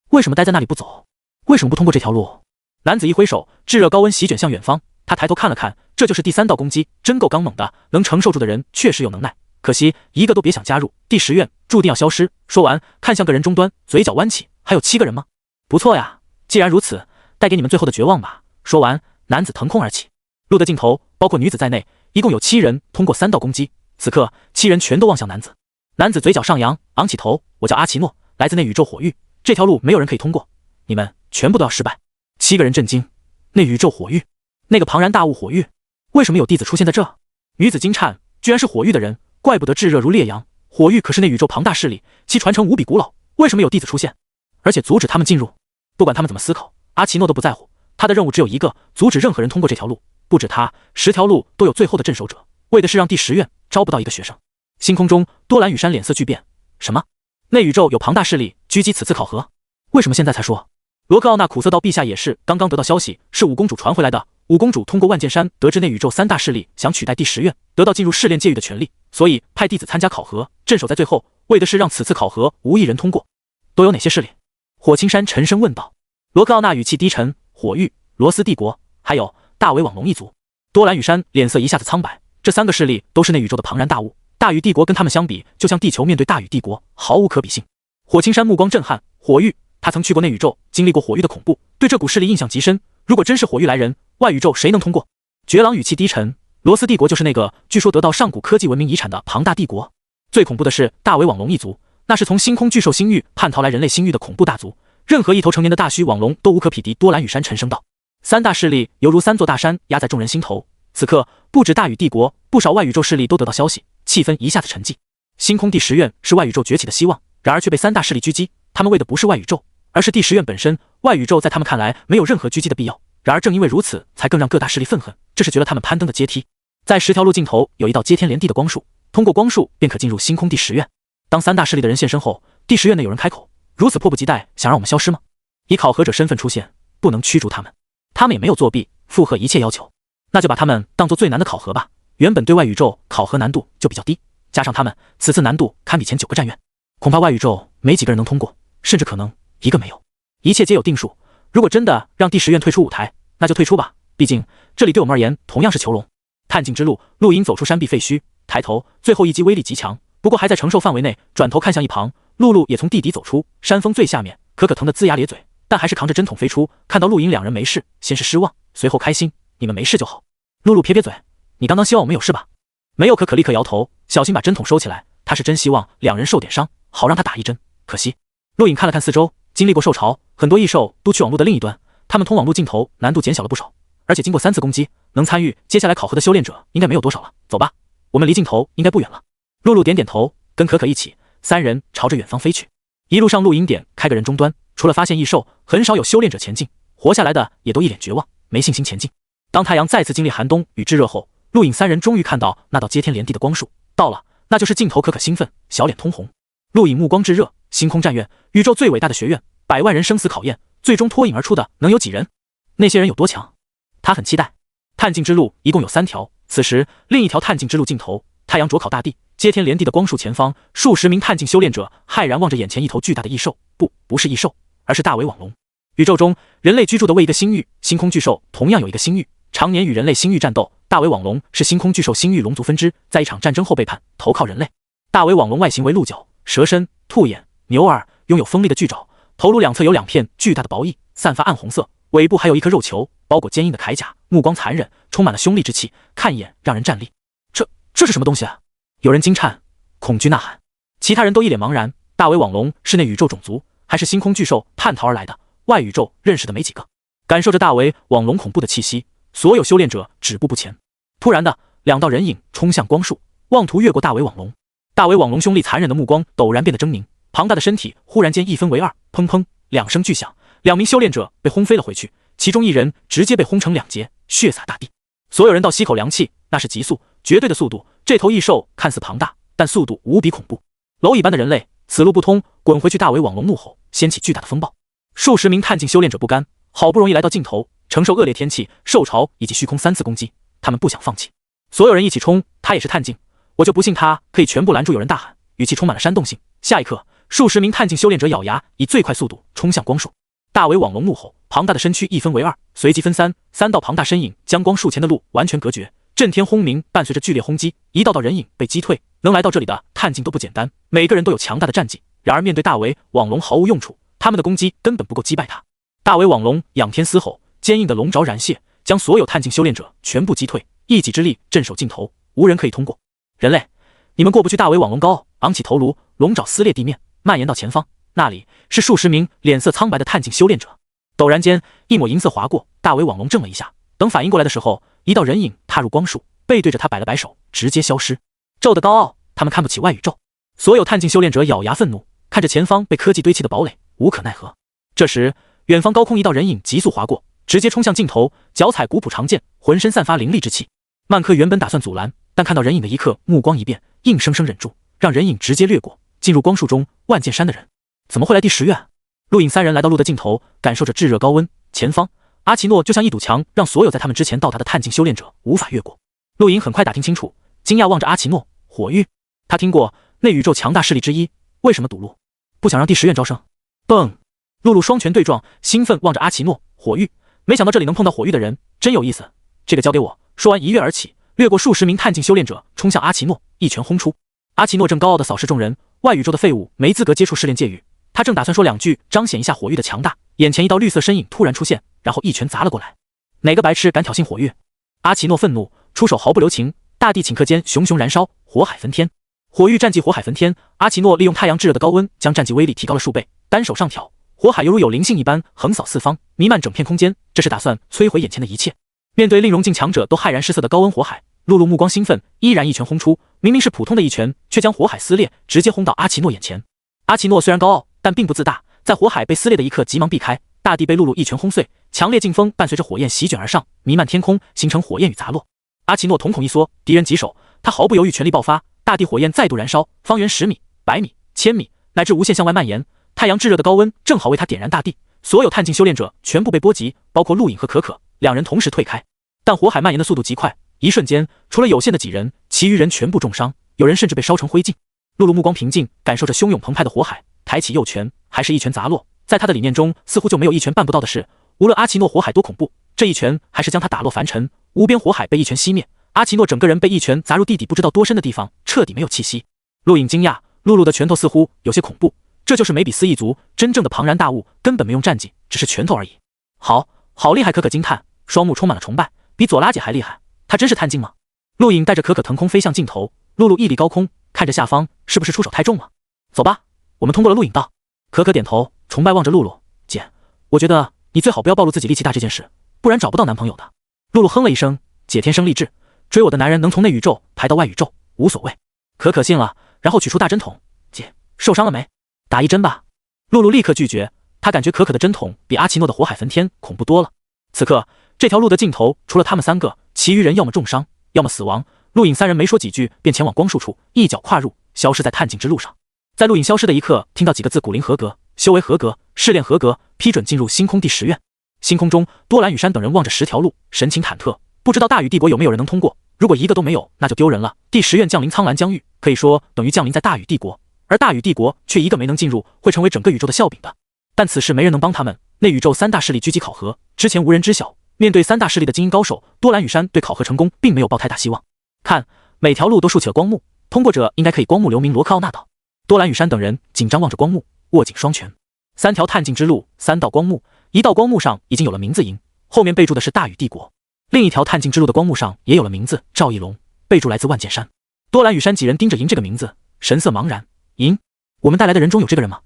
为什么待在那里不走？为什么不通过这条路？男子一挥手，炙热高温席卷向远方。他抬头看了看，这就是第3道攻击，真够刚猛的，能承受住的人确实有能耐。可惜一个都别想加入，第10院注定要消失。说完，看向个人终端，嘴角弯起，还有7个人吗？不错呀，既然如此，带给你们最后的绝望吧。说完，男子腾空而起。路的尽头，包括女子在内，一共有7人通过3道攻击。此刻，7人全都望向男子。男子嘴角上扬，昂起头，我叫阿奇诺，来自那宇宙火域，这条路没有人可以通过，你们全部都要失败。7个人震惊，那宇宙火域，那个庞然大物火域，为什么有弟子出现在这？女子惊颤，居然是火域的人，怪不得炙热如烈阳。火域可是那宇宙庞大势力，其传承无比古老，为什么有弟子出现，而且阻止他们进入？不管他们怎么思考，阿奇诺都不在乎，他的任务只有一个，阻止任何人通过这条路。不止他，10条路都有最后的镇守者，为的是让第10院招不到一个学生。星空中，多兰羽山脸色巨变，什么？那宇宙有庞大势力狙击此次考核？为什么现在才说？罗克奥纳苦涩道：陛下也是刚刚得到消息，是五公主传回来的。五公主通过万剑山得知内宇宙三大势力想取代第10院，得到进入试炼界域的权利，所以派弟子参加考核，镇守在最后，为的是让此次考核无一人通过。都有哪些势力？火青山沉声问道。罗克奥纳语气低沉：火域、罗斯帝国，还有大尾网龙一族。多兰羽山脸色一下子苍白，这3个势力都是内宇宙的庞然大物，大禹帝国跟他们相比，就像地球面对大禹帝国，毫无可比性。火青山目光震撼，火域，他曾去过内宇宙，经历过火域的恐怖，对这股势力印象极深。如果真是火域来人，外宇宙谁能通过？绝狼语气低沉，罗斯帝国就是那个据说得到上古科技文明遗产的庞大帝国。最恐怖的是大尾网龙一族，那是从星空巨兽星域叛逃来人类星域的恐怖大族，任何一头成年的大须网龙都无可匹敌。多兰羽山沉声道：3大势力犹如3座大山压在众人心头。此刻不止大禹帝国，不少外宇宙势力都得到消息，气氛一下子沉寂。星空第10院是外宇宙崛起的希望，然而却被3大势力狙击，他们为的不是外宇宙，而是第10院本身。外宇宙在他们看来没有任何狙击的必要，然而正因为如此，才更让各大势力愤恨，这是绝了他们攀登的阶梯。在10条路尽头有一道接天连地的光束，通过光束便可进入星空第10院。当3大势力的人现身后，第10院内有人开口：如此迫不及待想让我们消失吗？以考核者身份出现，不能驱逐他们，他们也没有作弊，附和一切要求，那就把他们当作最难的考核吧。原本对外宇宙考核难度就比较低，加上他们此次难度堪比前9个战院，恐怕外宇宙没几个人能通过，甚至可能一个没有。一切皆有定数，如果真的让第10院退出舞台，那就退出吧，毕竟这里对我们而言同样是囚笼。探境之路，陆莹走出山壁废墟，抬头，最后一击威力极强，不过还在承受范围内，转头看向一旁，露露也从地底走出，山峰最下面，可疼得龇牙咧嘴，但还是扛着针筒飞出。看到陆莹2人没事，先是失望，随后开心，你们没事就好。露露撇撇嘴，你刚刚希望我们有事吧？没有，可立刻摇头，小心把针筒收起来，他是真希望2人受点伤，好让他打一针，可惜。陆颖看了看四周，经历过兽潮，很多异兽都去网路的另一端，他们通往路尽头难度减小了不少，而且经过3次攻击，能参与接下来考核的修炼者应该没有多少了。走吧，我们离尽头应该不远了。露露点点头，跟可一起，3人朝着远方飞去。一路上露营点开个人终端，除了发现异兽，很少有修炼者前进，活下来的也都一脸绝望，没信心前进。当太阳再次经历寒冬与炙热后，陆颖3人终于看到那道接天连地的光束，到了，那就是尽头。可兴奋，小脸通红。陆颖目光炙热，星空战院，宇宙最伟大的学院，100万人生死考验，最终脱颖而出的能有几人？那些人有多强？他很期待。探境之路一共有3条，此时另一条探境之路尽头，太阳灼烤大地，接天连地的光束前方，数十名探境修炼者骇然望着眼前一头巨大的异兽，不是异兽，而是大尾网龙。宇宙中人类居住的为一个星域，星空巨兽同样有一个星域，常年与人类星域战斗。大尾网龙是星空巨兽星域龙族分支，在一场战争后背叛，投靠人类。大尾网龙外形为鹿角、蛇身、兔眼、牛耳，拥有锋利的巨爪，头颅两侧有2片巨大的薄翼，散发暗红色，尾部还有一颗肉球，包裹坚硬的铠甲，目光残忍，充满了凶厉之气，看一眼让人战栗。这是什么东西啊？有人惊颤，恐惧呐喊，其他人都一脸茫然。大尾网龙是内宇宙种族，还是星空巨兽叛逃而来的？外宇宙认识的没几个。感受着大尾网龙恐怖的气息，所有修炼者止步不前。突然的，2道人影冲向光束，妄图越过大尾网龙。大尾网龙凶厉残忍的目光陡然变得狰狞，庞大的身体忽然间一分为2，砰砰2声巨响，2名修炼者被轰飞了回去，其中1人直接被轰成2截，血洒大地。所有人倒吸口凉气，那是极速，绝对的速度。这头异兽看似庞大，但速度无比恐怖。蝼蚁般的人类，此路不通，滚回去！大尾网龙怒吼，掀起巨大的风暴。数十名探境修炼者不甘，好不容易来到尽头，承受恶劣天气、兽潮以及虚空3次攻击，他们不想放弃。所有人一起冲，他也是探境，我就不信他可以全部拦住。有人大喊，语气充满了煽动性。下一刻，数十名探境修炼者咬牙，以最快速度冲向光束。大尾网龙怒吼，庞大的身躯一分为2，随即分3道庞大身影将光束前的路完全隔绝。震天轰鸣伴随着剧烈轰击，一道道人影被击退。能来到这里的探境都不简单，每个人都有强大的战绩，然而面对大尾网龙毫无用处，他们的攻击根本不够击败他。大尾网龙仰天嘶吼，坚硬的龙爪燃泄，将所有探境修炼者全部击退，一己之力镇守尽头，无人可以通过。人类，你们过不去！大尾网龙高昂起头颅，龙爪撕裂地面，蔓延到前方，那里是数十名脸色苍白的探境修炼者。陡然间，一抹银色划过，大尾网龙怔了一下，等反应过来的时候，一道人影踏入光束，背对着他摆了摆手，直接消失。纣的高傲，他们看不起外宇宙。所有探境修炼者咬牙愤怒，看着前方被科技堆砌的堡垒，无可奈何。这时，远方高空一道人影急速划过，直接冲向尽头，脚踩古朴长剑，浑身散发凌厉之气。曼克原本打算阻拦，但看到人影的一刻，目光一变，硬生生忍住，让人影直接掠过，进入光束中。万剑山的人怎么会来第10院？陆颖三人来到路的尽头，感受着炙热高温，前方阿奇诺就像一堵墙，让所有在他们之前到达的探境修炼者无法越过。陆颖很快打听清楚，惊讶望着阿奇诺，火域，他听过内宇宙强大势力之一，为什么堵路？不想让第10院招生？蹦！露露双拳对撞，兴奋望着阿奇诺，火域，没想到这里能碰到火域的人，真有意思，这个交给我。说完一跃而起，掠过数十名探境修炼者，冲向阿奇诺，一拳轰出。阿奇诺正高傲地扫视众人，外宇宙的废物没资格接触试炼界域，他正打算说两句彰显一下火域的强大，眼前一道绿色身影突然出现，然后一拳砸了过来。哪个白痴敢挑衅火域？阿奇诺愤怒，出手毫不留情，大地顷刻间熊熊燃烧，火海焚天。火域战绩火海焚天，阿奇诺利用太阳炙热的高温将战绩威力提高了数倍，单手上挑，火海犹如有灵性一般横扫四方，弥漫整片空间，这是打算摧毁眼前的一切。面对令融境强者都骇然失色的高温火海，露露目光兴奋，依然一拳轰出，明明是普通的一拳，却将火海撕裂，直接轰到阿奇诺眼前。阿奇诺虽然高傲，但并不自大，在火海被撕裂的一刻急忙避开，大地被露露一拳轰碎，强烈劲风伴随着火焰席卷而上，弥漫天空，形成火焰雨砸落。阿奇诺瞳孔一缩，敌人棘手，他毫不犹豫全力爆发，大地火焰再度燃烧，方圆10米、100米、1000米，乃至无限向外蔓延。太阳炙热的高温正好为他点燃大地，所有探境修炼者全部被波及，包括陆颖和可可，两人同时退开。但火海蔓延的速度极快，一瞬间，除了有限的几人，其余人全部重伤，有人甚至被烧成灰烬。露露目光平静，感受着汹涌澎湃的火海，抬起右拳，还是一拳砸落。在他的理念中，似乎就没有一拳办不到的事。无论阿奇诺火海多恐怖，这一拳还是将他打落凡尘。无边火海被一拳熄灭，阿奇诺整个人被一拳砸入地底不知道多深的地方，彻底没有气息。陆颖惊讶，露露的拳头似乎有些恐怖，这就是梅比斯一族真正的庞然大物，根本没用战绩，只是拳头而已。好厉害！可可惊叹，双目充满了崇拜，比佐拉姐还厉害，她真是探境吗？陆颖带着可可腾空飞向尽头，露露屹立高空，看着下方，是不是出手太重了？走吧，我们通过了录影道。可可点头，崇拜望着露露，姐，我觉得你最好不要暴露自己力气大这件事，不然找不到男朋友的。露露哼了一声，姐天生丽质，追我的男人能从内宇宙排到外宇宙无所谓。可可信了，然后取出大针筒，姐受伤了没？打一针吧。露露立刻拒绝，她感觉可可的针筒比阿奇诺的火海焚天恐怖多了。此刻这条路的尽头，除了他们3个，其余人要么重伤，要么死亡。陆颖3人没说几句，便前往光束处，一脚跨入，消失在探境之路上。在陆颖消失的一刻，听到几个字：古灵合格，修为合格，试炼合格，批准进入星空第10院。星空中，多兰与山等人望着10条路，神情忐忑，不知道大禹帝国有没有人能通过。如果一个都没有，那就丢人了。第10院降临苍蓝疆域，可以说等于降临在大禹帝国，而大禹帝国却一个没能进入，会成为整个宇宙的笑柄的。但此事没人能帮他们，内宇宙3大势力狙击考核，之前无人知晓。面对3大势力的精英高手，多兰与山对考核成功并没有抱太大希望。看，每条路都竖起了光幕，通过者应该可以光幕留名罗克奥纳岛。多兰与山等人紧张望着光幕，握紧双拳。3条探境之路，3道光幕，一道光幕上已经有了名字营，后面备注的是大禹帝国；另一条探境之路的光幕上也有了名字赵翼龙，备注来自万剑山。多兰与山几人盯着营这个名字，神色茫然。营，我们带来的人中有这个人吗？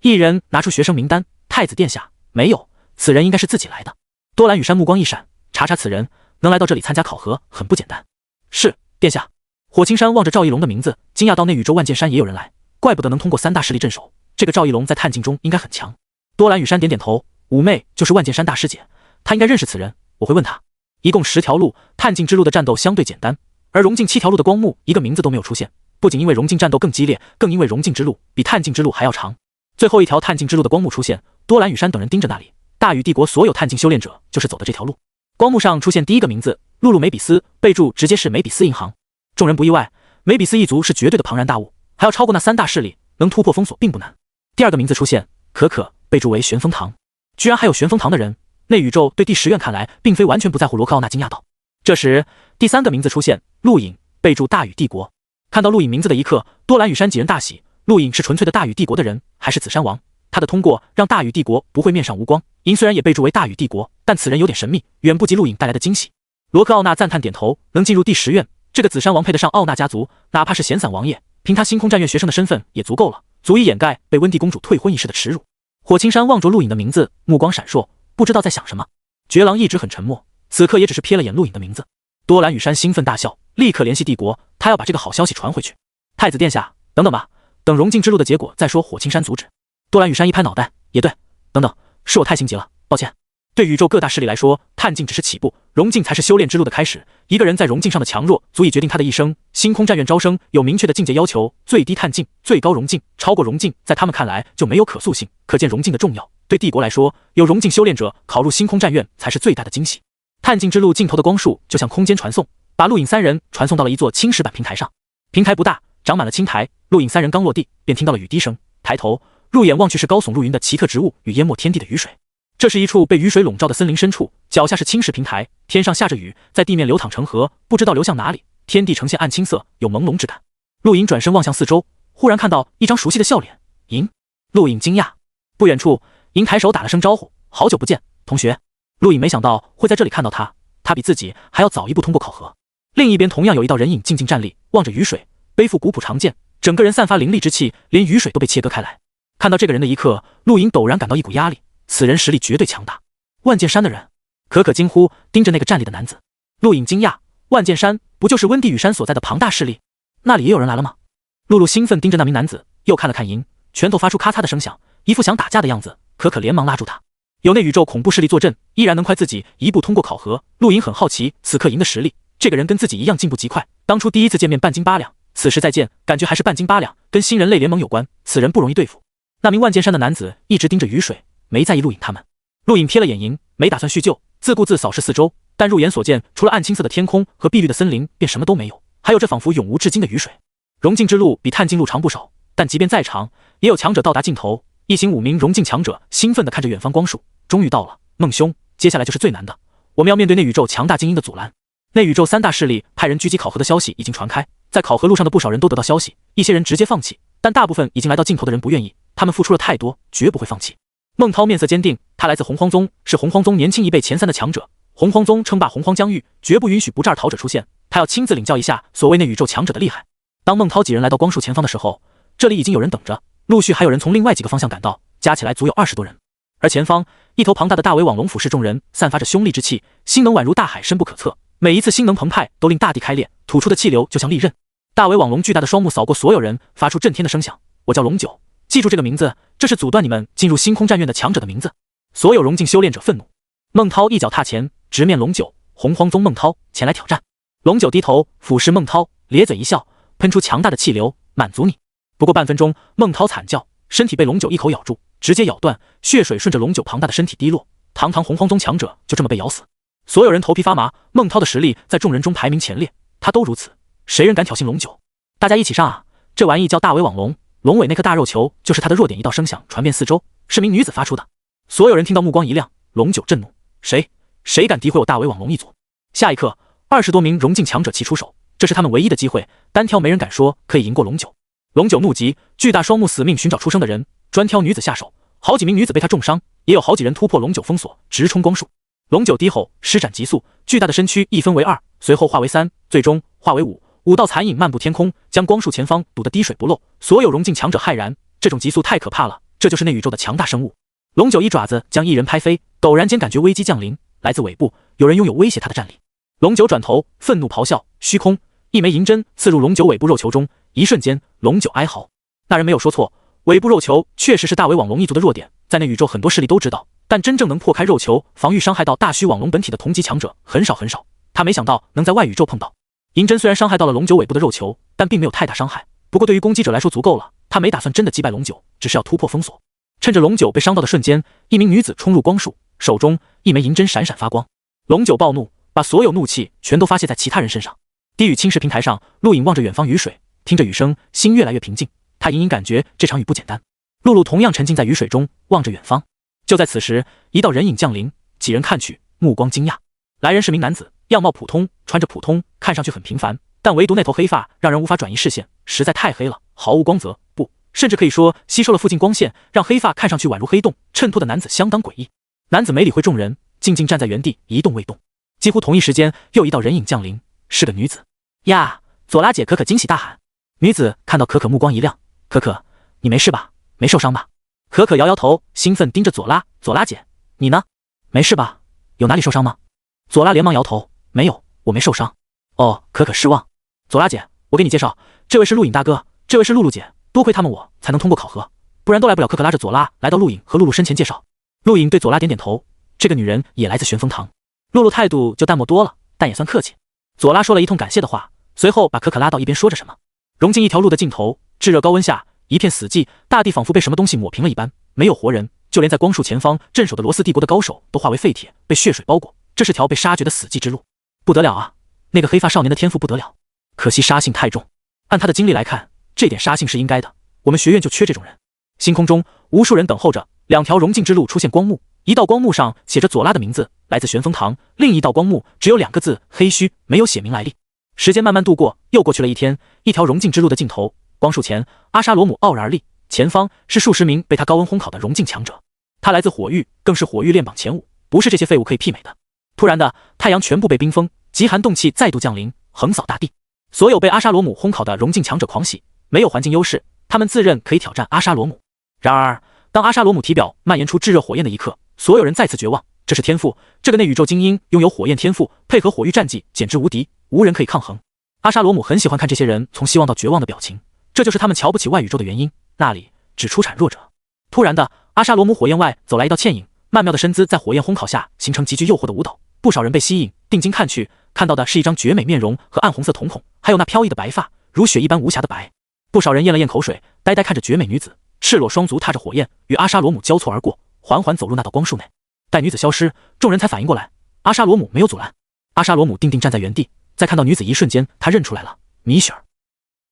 一人拿出学生名单，太子殿下，没有，此人应该是自己来的。多兰与山目光一闪，查查此人能来到这里参加考核，很不简单。是，殿下。火青山望着赵翼龙的名字，惊讶到内宇宙万剑山也有人来，怪不得能通过3大势力镇守，这个赵翼龙在探境中应该很强。多兰与山点点头，五妹就是万剑山大师姐，她应该认识此人，我会问她。一共10条路，探境之路的战斗相对简单，而融境7条路的光幕一个名字都没有出现，不仅因为融境战斗更激烈，更因为融境之路比探境之路还要长。最后一条探境之路的光幕出现，多兰与山等人盯着那里，大禹帝国所有探境修炼者就是走的这条路。光幕上出现第一个名字，露露梅比斯，备注直接是梅比斯银行。众人不意外，梅比斯一族是绝对的庞然大物，还要超过那3大势力，能突破封锁并不难。第二个名字出现，可可，备注为玄风堂。居然还有玄风堂的人，内宇宙对第10院看来并非完全不在乎。罗克奥纳惊讶道。这时第3个名字出现，陆颖，备注大禹帝国。看到陆颖名字的一刻，多兰与山几人大喜。陆颖是纯粹的大禹帝国的人，还是紫山王？他的通过让大禹帝国不会面上无光。银虽然也备注为大禹帝国，但此人有点神秘，远不及陆颖带来的惊喜。罗克奥纳赞叹点头，能进入第10院，这个紫山王配得上奥纳家族，哪怕是闲散王爷，凭他星空战院学生的身份也足够了，足以掩盖被温蒂公主退婚一事的耻辱。火青山望着陆颖的名字，目光闪烁，不知道在想什么。绝狼一直很沉默，此刻也只是瞥了眼陆颖的名字。多兰与山兴奋大笑，立刻联系帝国，他要把这个好消息传回去。太子殿下，等等吧，等融境之路的结果再说。火青山阻止。多兰与山一拍脑袋，也对，等等，是我太心急了，抱歉。对宇宙各大势力来说，探境只是起步，融境才是修炼之路的开始。一个人在融境上的强弱，足以决定他的一生。星空战院招生有明确的境界要求，最低探境，最高融境，超过融境，在他们看来就没有可塑性，可见融境的重要。对帝国来说，有融境修炼者考入星空战院才是最大的惊喜。探境之路尽头的光束就像空间传送，把陆影三人传送到了一座青石板平台上。平台不大，长满了青苔。陆影三人刚落地，便听到了雨滴声，抬头入眼望去是高耸入云的奇特植物与淹没天地的雨水。这是一处被雨水笼罩的森林深处，脚下是青石平台，天上下着雨，在地面流淌成河，不知道流向哪里。天地呈现暗青色，有朦胧之感。陆影转身望向四周，忽然看到一张熟悉的笑脸。莹，陆影惊讶。不远处，莹抬手打了声招呼：“好久不见，同学。”陆影没想到会在这里看到他，他比自己还要早一步通过考核。另一边同样有一道人影静静站立，望着雨水，背负古朴长剑，整个人散发凌厉之气，连雨水都被切割开来。看到这个人的一刻，陆影陡然感到一股压力。此人实力绝对强大，万剑山的人。可可惊呼，盯着那个站立的男子。陆影惊讶，万剑山不就是温地羽山所在的庞大势力？那里也有人来了吗？露露兴奋盯着那名男子，又看了看银，拳头发出咔嚓的声响，一副想打架的样子。可可连忙拉住他，有那宇宙恐怖势力坐镇，依然能快自己一步通过考核。陆影很好奇此刻银的实力，这个人跟自己一样进步极快，当初第一次见面半斤八两，此时再见感觉还是半斤八两，跟新人类联盟有关，此人不容易对付。那名万剑山的男子一直盯着雨水，没在意陆影他们。陆影瞥了眼银，没打算叙旧，自顾自扫视四周，但入眼所见除了暗青色的天空和碧绿的森林，便什么都没有，还有这仿佛永无至今的雨水。融境之路比探境路长不少，但即便再长，也有强者到达尽头。一行5名融境强者兴奋地看着远方光束，终于到了。孟兄，接下来就是最难的，我们要面对内宇宙强大精英的阻拦。内宇宙3大势力派人狙击考核的消息已经传开，在考核路上的不少人都得到消息，一些人直接放弃，但大部分已经来到尽头的人不愿意，他们付出了太多，绝不会放弃。孟涛面色坚定，他来自洪荒宗，是洪荒宗年轻一辈前3的强者。洪荒宗称霸洪荒疆域，绝不允许不战而逃者出现，他要亲自领教一下所谓内宇宙强者的厉害。当孟涛几人来到光束前方的时候，这里已经有人等着，陆续还有人从另外几个方向赶到，加起来足有20多人。而前方一头庞大的大尾网龙俯视众人，散发着凶厉之气，星能宛如大海，深不可测，每一次星能澎湃都令大地开裂，吐出的气流就像利刃。大尾网龙巨大的双目扫过所有人，发出震天的声响：“我叫龙九，记住这个名字，这是阻断你们进入星空战院的强者的名字。”所有融境修炼者愤怒。孟涛一脚踏前，直面龙九，洪荒宗孟涛前来挑战。龙九低头俯视孟涛，咧嘴一笑，喷出强大的气流，满足你。不过半分钟，孟涛惨叫，身体被龙九一口咬住，直接咬断，血水顺着龙九庞大的身体滴落。堂堂洪荒宗强者就这么被咬死，所有人头皮发麻。孟涛的实力在众人中排名前列，他都如此，谁人敢挑衅龙九？大家一起上啊！这玩意叫大尾网龙，龙尾那颗大肉球就是他的弱点。一道声响传遍四周，是名女子发出的。所有人听到目光一亮，龙九震怒，谁敢诋毁我大尾网龙一族？下一刻，20多名融境强者齐出手，这是他们唯一的机会，单挑没人敢说可以赢过龙九。龙九怒极，巨大双目死命寻找出生的人，专挑女子下手。好几名女子被他重伤，也有好几人突破龙九封锁，直冲光束。龙九低吼，施展急速，巨大的身躯一分为2，随后化为3，最终化为5道残影漫步天空，将光束前方堵得滴水不漏。所有融境强者骇然，这种急速太可怕了，这就是内宇宙的强大生物。龙九一爪子将一人拍飞，陡然间感觉危机降临，来自尾部，有人拥有威胁他的战力。龙九转头愤怒咆哮，虚空一枚银针刺入龙九尾部肉球中，一瞬间龙九哀嚎。那人没有说错，尾部肉球确实是大尾网龙一族的弱点，在内宇宙很多势力都知道，但真正能破开肉球防御伤害到大须网龙本体的同级强者很少很少，他没想到能在外宇宙碰到。银针虽然伤害到了龙九尾部的肉球，但并没有太大伤害，不过对于攻击者来说足够了，他没打算真的击败龙九，只是要突破封锁。趁着龙九被伤到的瞬间，一名女子冲入光束，手中一枚银针闪闪发光。龙九暴怒，把所有怒气全都发泄在其他人身上。低语青石平台上，陆影望着远方雨水，听着雨声，心越来越平静。他隐隐感觉这场雨不简单。露露同样沉浸在雨水中，望着远方。就在此时，一道人影降临，几人看去，目光惊讶。来人是名男子，样貌普通，穿着普通，看上去很平凡，但唯独那头黑发让人无法转移视线，实在太黑了，毫无光泽，不，甚至可以说吸收了附近光线，让黑发看上去宛如黑洞。衬托的男子相当诡异。男子没理会众人，静静站在原地，一动未动。几乎同一时间，又一道人影降临，是个女子。呀，左拉姐！可可惊喜大喊。女子看到可可，目光一亮：“可可，你没事吧？没受伤吧？”可可摇摇头，兴奋盯着左拉：“左拉姐，你呢？没事吧？有哪里受伤吗？”左拉连忙摇头：“没有，我没受伤。”哦，可可失望。左拉姐，我给你介绍，这位是陆影大哥，这位是露露姐，多亏他们我才能通过考核，不然都来不了。可可拉着左拉来到陆影和露露身前介绍。陆影对左拉点点头：“这个女人也来自玄风堂。露露态度就淡漠多了，但也算客气。佐拉说了一通感谢的话，随后把可可拉到一边说着什么。融进一条路的尽头，炙热高温下，一片死寂，大地仿佛被什么东西抹平了一般，没有活人，就连在光束前方镇守的罗斯帝国的高手都化为废铁，被血水包裹。这是条被杀绝的死寂之路，不得了啊！那个黑发少年的天赋不得了，可惜杀性太重。按他的经历来看，这点杀性是应该的，我们学院就缺这种人。星空中，无数人等候着，两条融进之路出现光幕，一道光幕上写着佐拉的名字，来自玄风堂；另一道光幕只有2个字，黑须，没有写明来历。时间慢慢度过，又过去了一天，一条融进之路的尽头，光束前，阿沙罗姆傲然而立，前方是数十名被他高温烘烤的融进强者。他来自火域，更是火域炼榜前5，不是这些废物可以媲美的。突然的，太阳全部被冰封，极寒冻气再度降临，横扫大地。所有被阿沙罗姆烘烤的融进强者狂喜，没有环境优势，他们自认可以挑战阿沙罗姆。然而，当阿沙罗姆体表蔓延出炙热火焰的一刻，所有人再次绝望。这是天赋，这个内宇宙精英拥有火焰天赋，配合火域战绩简直无敌，无人可以抗衡。阿沙罗姆很喜欢看这些人从希望到绝望的表情，这就是他们瞧不起外宇宙的原因，那里只出产弱者。突然的，阿沙罗姆火焰外走来一道倩影，曼妙的身姿在火焰烘烤下形成极具诱惑的舞蹈，不少人被吸引，定睛看去，看到的是一张绝美面容和暗红色瞳孔，还有那飘逸的白发，如雪一般无瑕的白。不少人咽了咽口水，呆呆看着绝美女子，赤裸双足踏着火焰，与阿沙罗姆交错而过，缓缓走入那道光束内。待女子消失，众人才反应过来，阿沙罗姆没有阻拦。阿沙罗姆定定站在原地，在看到女子一瞬间，他认出来了，米雪儿。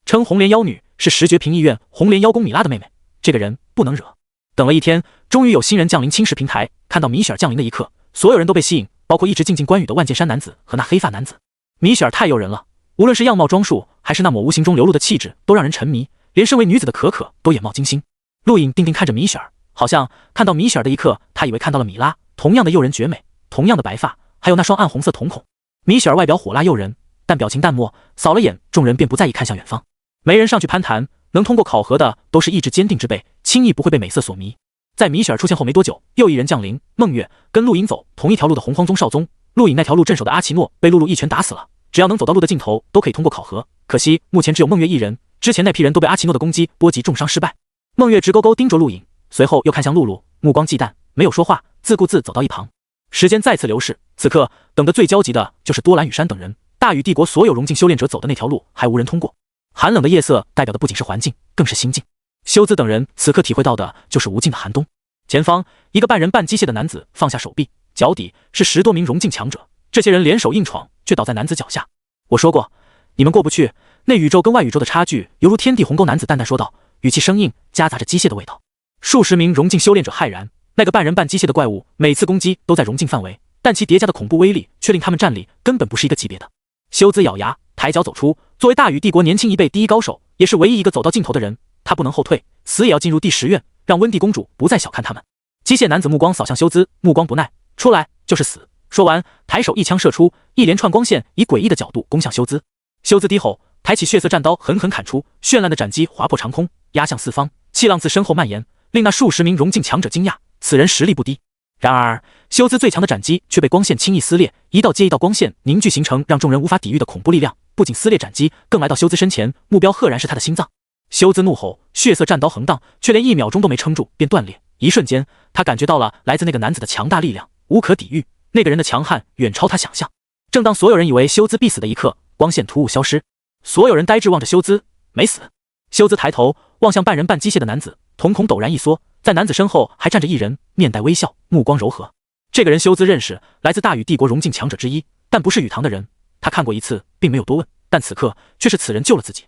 称红莲妖女，是石觉平议院红莲妖宫米拉的妹妹，这个人不能惹。等了一天，终于有新人降临青石平台，看到米雪儿降临的一刻，所有人都被吸引，包括一直静静观雨的万剑山男子和那黑发男子。米雪儿太诱人了，无论是样貌装束，还是那抹无形中流露的气质，都让人沉迷，连身为女子的可可都眼冒金星。陆影定定看着米雪儿，好像看到米雪儿的一刻，他以为看到了米拉，同样的诱人绝美，同样的白发，还有那双暗红色瞳孔。米雪儿外表火辣诱人，但表情淡漠，扫了眼，众人便不在意，看向远方。没人上去攀谈，能通过考核的都是意志坚定之辈，轻易不会被美色所迷。在米雪儿出现后没多久，又一人降临，孟月跟陆影走同一条路的洪荒宗少宗。陆影那条路镇守的阿奇诺被露露一拳打死了，只要能走到路的尽头，都可以通过考核。可惜目前只有孟月一人，之前那批人都被阿奇诺的攻击波及重伤失败。孟月直勾勾盯着陆影，随后又看向露露，目光忌惮，没有说话，自顾自走到一旁。时间再次流逝，此刻等得最焦急的就是多兰羽山等人。大禹帝国所有融进修炼者走的那条路还无人通过，寒冷的夜色代表的不仅是环境，更是心境。修兹等人此刻体会到的就是无尽的寒冬。前方一个半人半机械的男子放下手臂，脚底是10多名融进强者，这些人联手硬闯，却倒在男子脚下。我说过，你们过不去，内宇宙跟外宇宙的差距犹如天地鸿沟。男子淡淡说道，语气生硬，夹杂着机械的味道。数十名融进修炼者骇然，那个半人半机械的怪物每次攻击都在融进范围，但其叠加的恐怖威力却令他们战力根本不是一个级别的。修兹咬牙抬脚走出，作为大禹帝国年轻一辈第一高手，也是唯一一个走到尽头的人，他不能后退，死也要进入第10院，让温蒂公主不再小看他们。机械男子目光扫向修兹，目光不耐，出来就是死。说完，抬手一枪射出，一连串光线以诡异的角度攻向修兹。修兹低吼，抬起血色战刀狠狠砍出，绚烂的斩击划破长空，压向四方，气浪自身后蔓延，令那数十名融进强者惊讶，此人实力不低。然而修兹最强的斩击却被光线轻易撕裂，一道接一道光线凝聚形成让众人无法抵御的恐怖力量，不仅撕裂斩击，更来到修兹身前，目标赫然是他的心脏。修兹怒吼，血色战刀横荡，却连1秒钟都没撑住便断裂。一瞬间，他感觉到了来自那个男子的强大力量，无可抵御，那个人的强悍远超他想象。正当所有人以为修兹必死的一刻，光线突兀消失，所有人呆滞望着修兹，没死。修兹抬头望向半人半机械的男子，瞳孔陡然一缩，在男子身后还站着一人，面带微笑，目光柔和。这个人修兹认识，来自大禹帝国融进强者之一，但不是禹堂的人。他看过一次，并没有多问，但此刻却是此人救了自己。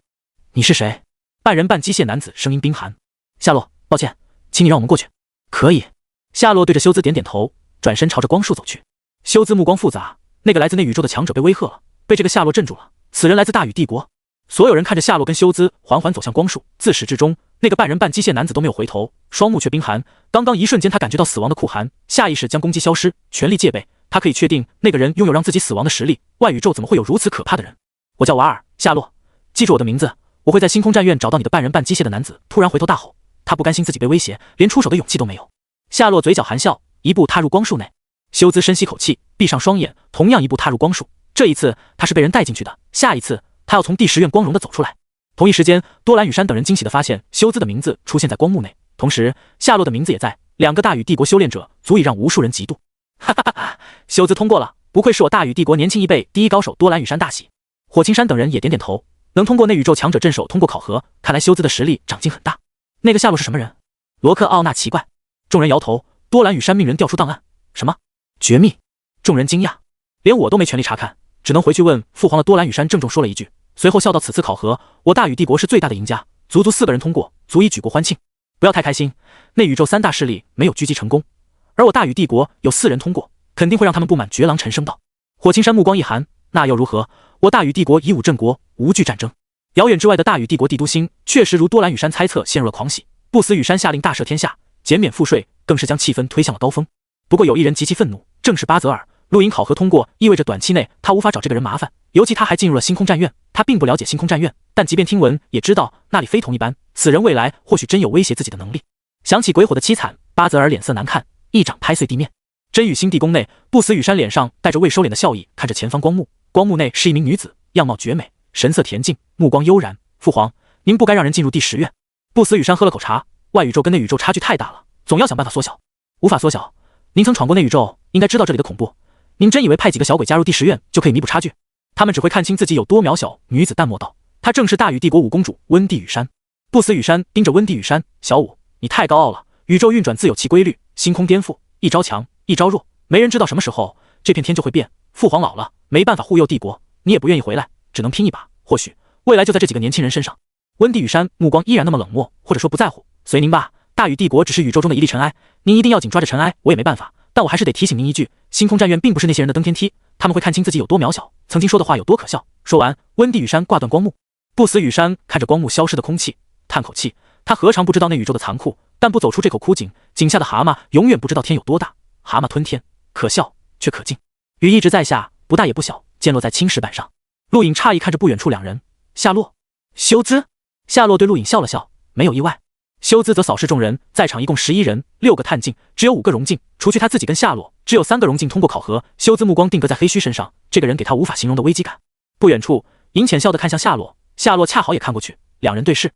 你是谁？半人半机械男子声音冰寒。夏洛，抱歉，请你让我们过去。可以。夏洛对着修兹点点头，转身朝着光束走去。修兹目光复杂，那个来自内宇宙的强者被威吓了，被这个夏洛镇住了。此人来自大禹帝国。所有人看着夏洛跟修兹缓缓走向光束，自始至终，那个半人半机械男子都没有回头，双目却冰寒。刚刚一瞬间，他感觉到死亡的酷寒，下意识将攻击消失，全力戒备。他可以确定，那个人拥有让自己死亡的实力。外宇宙怎么会有如此可怕的人？我叫瓦尔，夏洛，记住我的名字，我会在星空战院找到你的。半人半机械的男子突然回头大吼，他不甘心自己被威胁，连出手的勇气都没有。夏洛嘴角含笑，一步踏入光束内。修兹深吸口气，闭上双眼，同样一步踏入光束。这一次他是被人带进去的，下一次他要从第10院光荣的走出来。同一时间，多兰羽山等人惊喜地发现修兹的名字出现在光幕内，同时夏洛的名字也在。2个大禹帝国修炼者足以让无数人嫉妒。哈哈哈哈！修兹通过了，不愧是我大禹帝国年轻一辈第一高手多兰羽山大喜。火青山等人也点点头，能通过内宇宙强者镇守通过考核，看来修兹的实力长进很大。那个下落是什么人？罗克奥纳奇怪。众人摇头，多兰羽山命人调出档案。什么？绝密？众人惊讶，连我都没权利查看，只能回去问父皇的多兰羽山郑重说了一句，随后笑道：此次考核，我大禹帝国是最大的赢家，足足4个人通过，足以举国欢庆。不要太开心，内宇宙3大势力没有狙击成功，而我大禹帝国有4人通过，肯定会让他们不满。绝狼沉声道。火青山目光一寒，那又如何？我大禹帝国以武镇国，无惧战争。遥远之外的大禹帝国帝都星确实如多兰羽山猜测陷入了狂喜，不死羽山下令大赦天下，减免赋税，更是将气氛推向了高峰。不过有一人极其愤怒，正是巴泽尔。陆营考核通过意味着短期内他无法找这个人麻烦，尤其他还进入了星空战院。他并不了解星空战院，但即便听闻也知道那里非同一般，此人未来或许真有威胁自己的能力。想起鬼火的凄惨，巴泽尔脸色难看，一掌拍碎地面。真羽星地宫内，不死羽山脸上带着未收敛的笑意，看着前方光幕。光幕内是一名女子，样貌绝美，神色恬静，目光悠然。父皇，您不该让人进入第10院。不死羽山喝了口茶，外宇宙跟内宇宙差距太大了，总要想办法缩小。无法缩小？您曾闯过内宇宙，应该知道这里的恐怖。您真以为派几个小鬼加入第10院就可以弥补差距？他们只会看清自己有多渺小。女子淡漠道，她正是大禹帝国五公主温蒂羽山。不死羽山盯着温蒂羽山，小五，你太高傲了。宇宙运转自有其规律，星空颠覆，一招强，一招弱，没人知道什么时候这片天就会变。父皇老了，没办法护佑帝国，你也不愿意回来，只能拼一把，或许未来就在这几个年轻人身上。温蒂羽山目光依然那么冷漠，或者说不在乎。随您吧，大禹帝国只是宇宙中的一粒尘埃，您一定要紧抓着尘埃，我也没办法。但我还是得提醒您一句，星空战院并不是那些人的登天梯，他们会看清自己有多渺小，曾经说的话有多可笑。说完，温蒂羽山挂断光幕。不死羽山看着光幕消失的空气，叹口气，他何尝不知道那宇宙的残酷，但不走出这口枯井，井下的蛤蟆永远不知道天有多大。蛤蟆吞天，可笑却可敬。雨一直在下，不大也不小，溅落在青石板上。陆颖诧异看着不远处两人，夏洛、修兹。夏洛对陆颖笑了笑，没有意外。修兹则扫视众人，在场一共11人，6个探镜，只有5个荣镜，除去他自己跟夏洛，只有3个荣镜通过考核。修兹目光定格在黑须身上，这个人给他无法形容的危机感。不远处，银浅笑地看向夏洛，夏洛恰好也看过去，两人对视。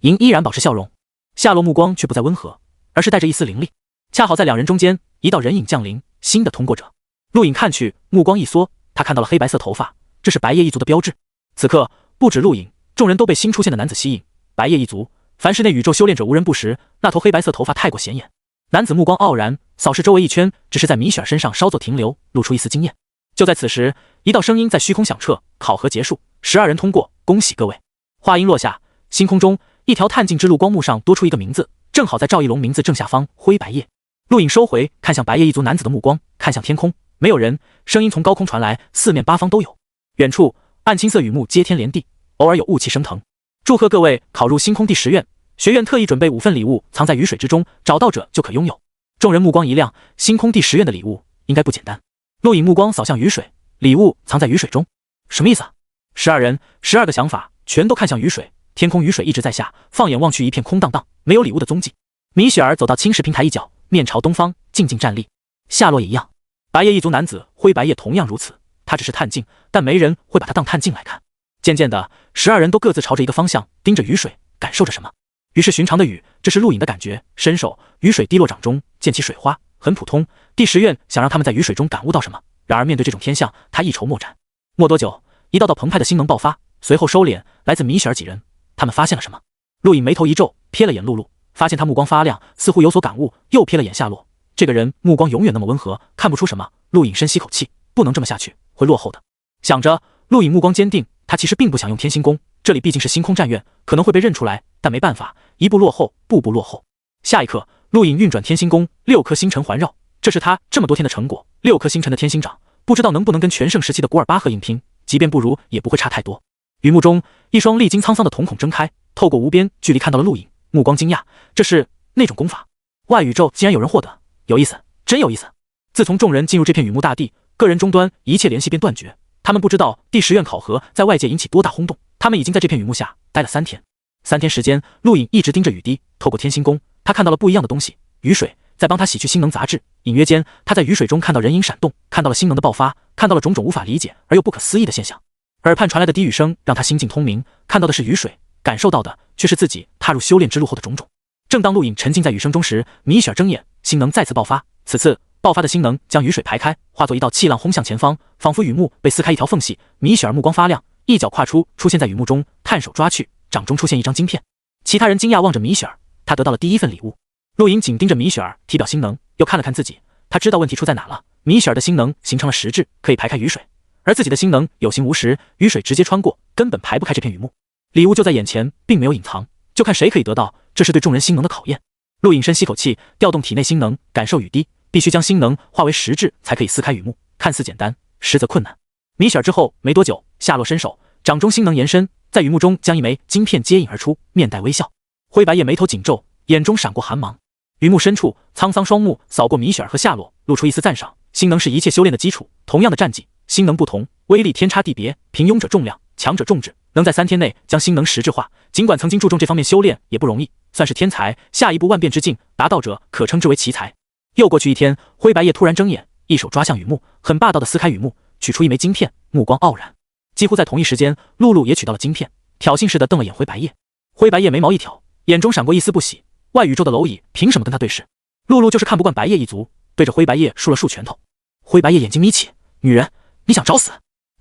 银依然保持笑容，夏洛目光却不再温和，而是带着一丝凌厉。恰好在两人中间，一道人影降临，新的通过者。陆颖看去，目光一缩，他看到了黑白色头发，这是白夜一族的标志。此刻，不止陆颖，众人都被新出现的男子吸引。白夜一族，凡是内宇宙修炼者无人不识，那头黑白色头发太过显眼。男子目光傲然，扫视周围一圈，只是在米雪儿身上稍作停留，露出一丝惊艳。就在此时，一道声音在虚空响彻，考核结束，12人通过，恭喜各位。话音落下，星空中一条探镜之路光幕上多出一个名字，正好在赵一龙名字正下方，灰白夜。陆颖收回看向白夜一族男子的目光，看向天空，没有人，声音从高空传来，四面八方都有。远处暗青色雨幕接天连地，偶尔有雾气升腾。祝贺各位考入星空第10院，学院特意准备5份礼物，藏在雨水之中，找到者就可拥有。众人目光一亮，星空第10院的礼物应该不简单。陆颖目光扫向雨水，礼物藏在雨水中，什么意思啊？12人，12个想法，全都看向雨水。天空雨水一直在下，放眼望去一片空荡荡，没有礼物的踪迹。米雪儿走到青石平台一角，面朝东方，静静站立。夏洛也一样，白夜一族男子灰白夜同样如此。他只是探镜，但没人会把他当探镜来看。渐渐的，12人都各自朝着一个方向盯着雨水，感受着什么。雨是寻常的雨，这是陆颖的感觉。伸手，雨水滴落掌中，溅起水花，很普通。第10院想让他们在雨水中感悟到什么？然而面对这种天象，他一筹莫展。没多久，一道道澎湃的星能爆发，随后收敛，来自米雪儿几人。他们发现了什么？陆颖眉头一皱，瞥了眼露露，发现他目光发亮，似乎有所感悟，又瞥了眼夏洛。这个人目光永远那么温和，看不出什么。陆颖深吸口气，不能这么下去，会落后的。想着，陆颖目光坚定，他其实并不想用天星宫，这里毕竟是星空战院，可能会被认出来，但没办法，一步落后，步步落后。下一刻，陆颖运转天星宫，6颗星辰环绕，这是他这么多天的成果。6颗星辰的天星掌，不知道能不能跟全盛时期的古尔巴赫硬拼，即便不如，也不会差太多。雨幕中，一双历经沧桑的瞳孔睁开，透过无边距离看到了陆颖，目光惊讶，这是那种功法？外宇宙竟然有人获得，有意思，真有意思。自从众人进入这片雨幕大地，个人终端一切联系便断绝。他们不知道第10院考核在外界引起多大轰动，他们已经在这片雨幕下待了3天。3天时间，陆颖一直盯着雨滴，透过天星宫，他看到了不一样的东西。雨水在帮他洗去星能杂质，隐约间，他在雨水中看到人影闪动，看到了星能的爆发，看到了种种无法理解而又不可思议的现象。耳畔传来的低语声让他心境通明，看到的是雨水，感受到的却是自己踏入修炼之路后的种种。正当陆颖沉浸在雨声中时，米雪儿睁眼，星能再次爆发，此次爆发的星能将雨水排开，化作一道气浪轰向前方，仿佛雨幕被撕开一条缝隙。米雪儿目光发亮，一脚跨出，出现在雨幕中，探手抓去，掌中出现一张晶片。其他人惊讶望着米雪儿，她得到了第一份礼物。陆莹紧盯着米雪儿体表星能，又看了看自己，她知道问题出在哪了。米雪儿的星能形成了实质，可以排开雨水，而自己的星能有形无实，雨水直接穿过，根本排不开这片雨幕。礼物就在眼前，并没有隐藏，就看谁可以得到，这是对众人星能的考验。陆颖深吸口气，调动体内星能，感受雨滴，必须将星能化为实质，才可以撕开雨幕。看似简单，实则困难。米雪儿之后没多久，下落伸手，掌中星能延伸，在雨幕中将一枚晶片接引而出，面带微笑。灰白叶眉头紧皱，眼中闪过寒芒。雨幕深处，沧桑双目扫过米雪儿和夏洛，露出一丝赞赏。星能是一切修炼的基础，同样的战绩，星能不同，威力天差地别。平庸者重量，强者重质，能在3天内将星能实质化，尽管曾经注重这方面修炼，也不容易，算是天才。下一步万变之境，达到者可称之为奇才。又过去1天，灰白叶突然睁眼，一手抓向雨幕，很霸道的撕开雨幕，取出一枚晶片，目光傲然。几乎在同一时间，露露也取到了晶片，挑衅似的瞪了眼灰白叶。灰白叶眉毛一挑，眼中闪过一丝不喜，外宇宙的蝼蚁凭什么跟他对视？露露就是看不惯白叶一族，对着灰白叶竖了竖拳头。灰白叶眼睛眯起，女人，你想找死？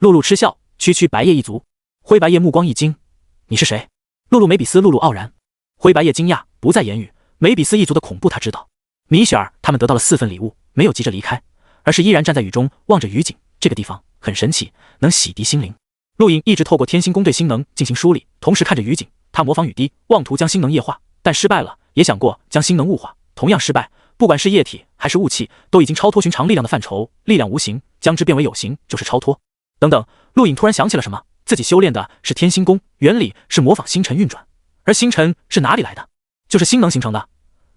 露露嗤笑，区白叶一族。灰白叶目光一惊，你是谁？露露梅比斯。露露傲然。灰白叶惊讶，不再言语。梅比斯一族的恐怖他知道。米雪儿他们得到了4份礼物，没有急着离开，而是依然站在雨中，望着雨景。这个地方很神奇，能洗涤心灵。陆颖一直透过天星宫对星能进行梳理，同时看着雨景，他模仿雨滴，妄图将星能液化，但失败了。也想过将星能雾化，同样失败。不管是液体还是雾气，都已经超脱寻常力量的范畴，力量无形，将之变为有形就是超脱。等等，陆颖突然想起了什么，自己修炼的是天星宫，原理是模仿星辰运转，而星辰是哪里来的？就是星能形成的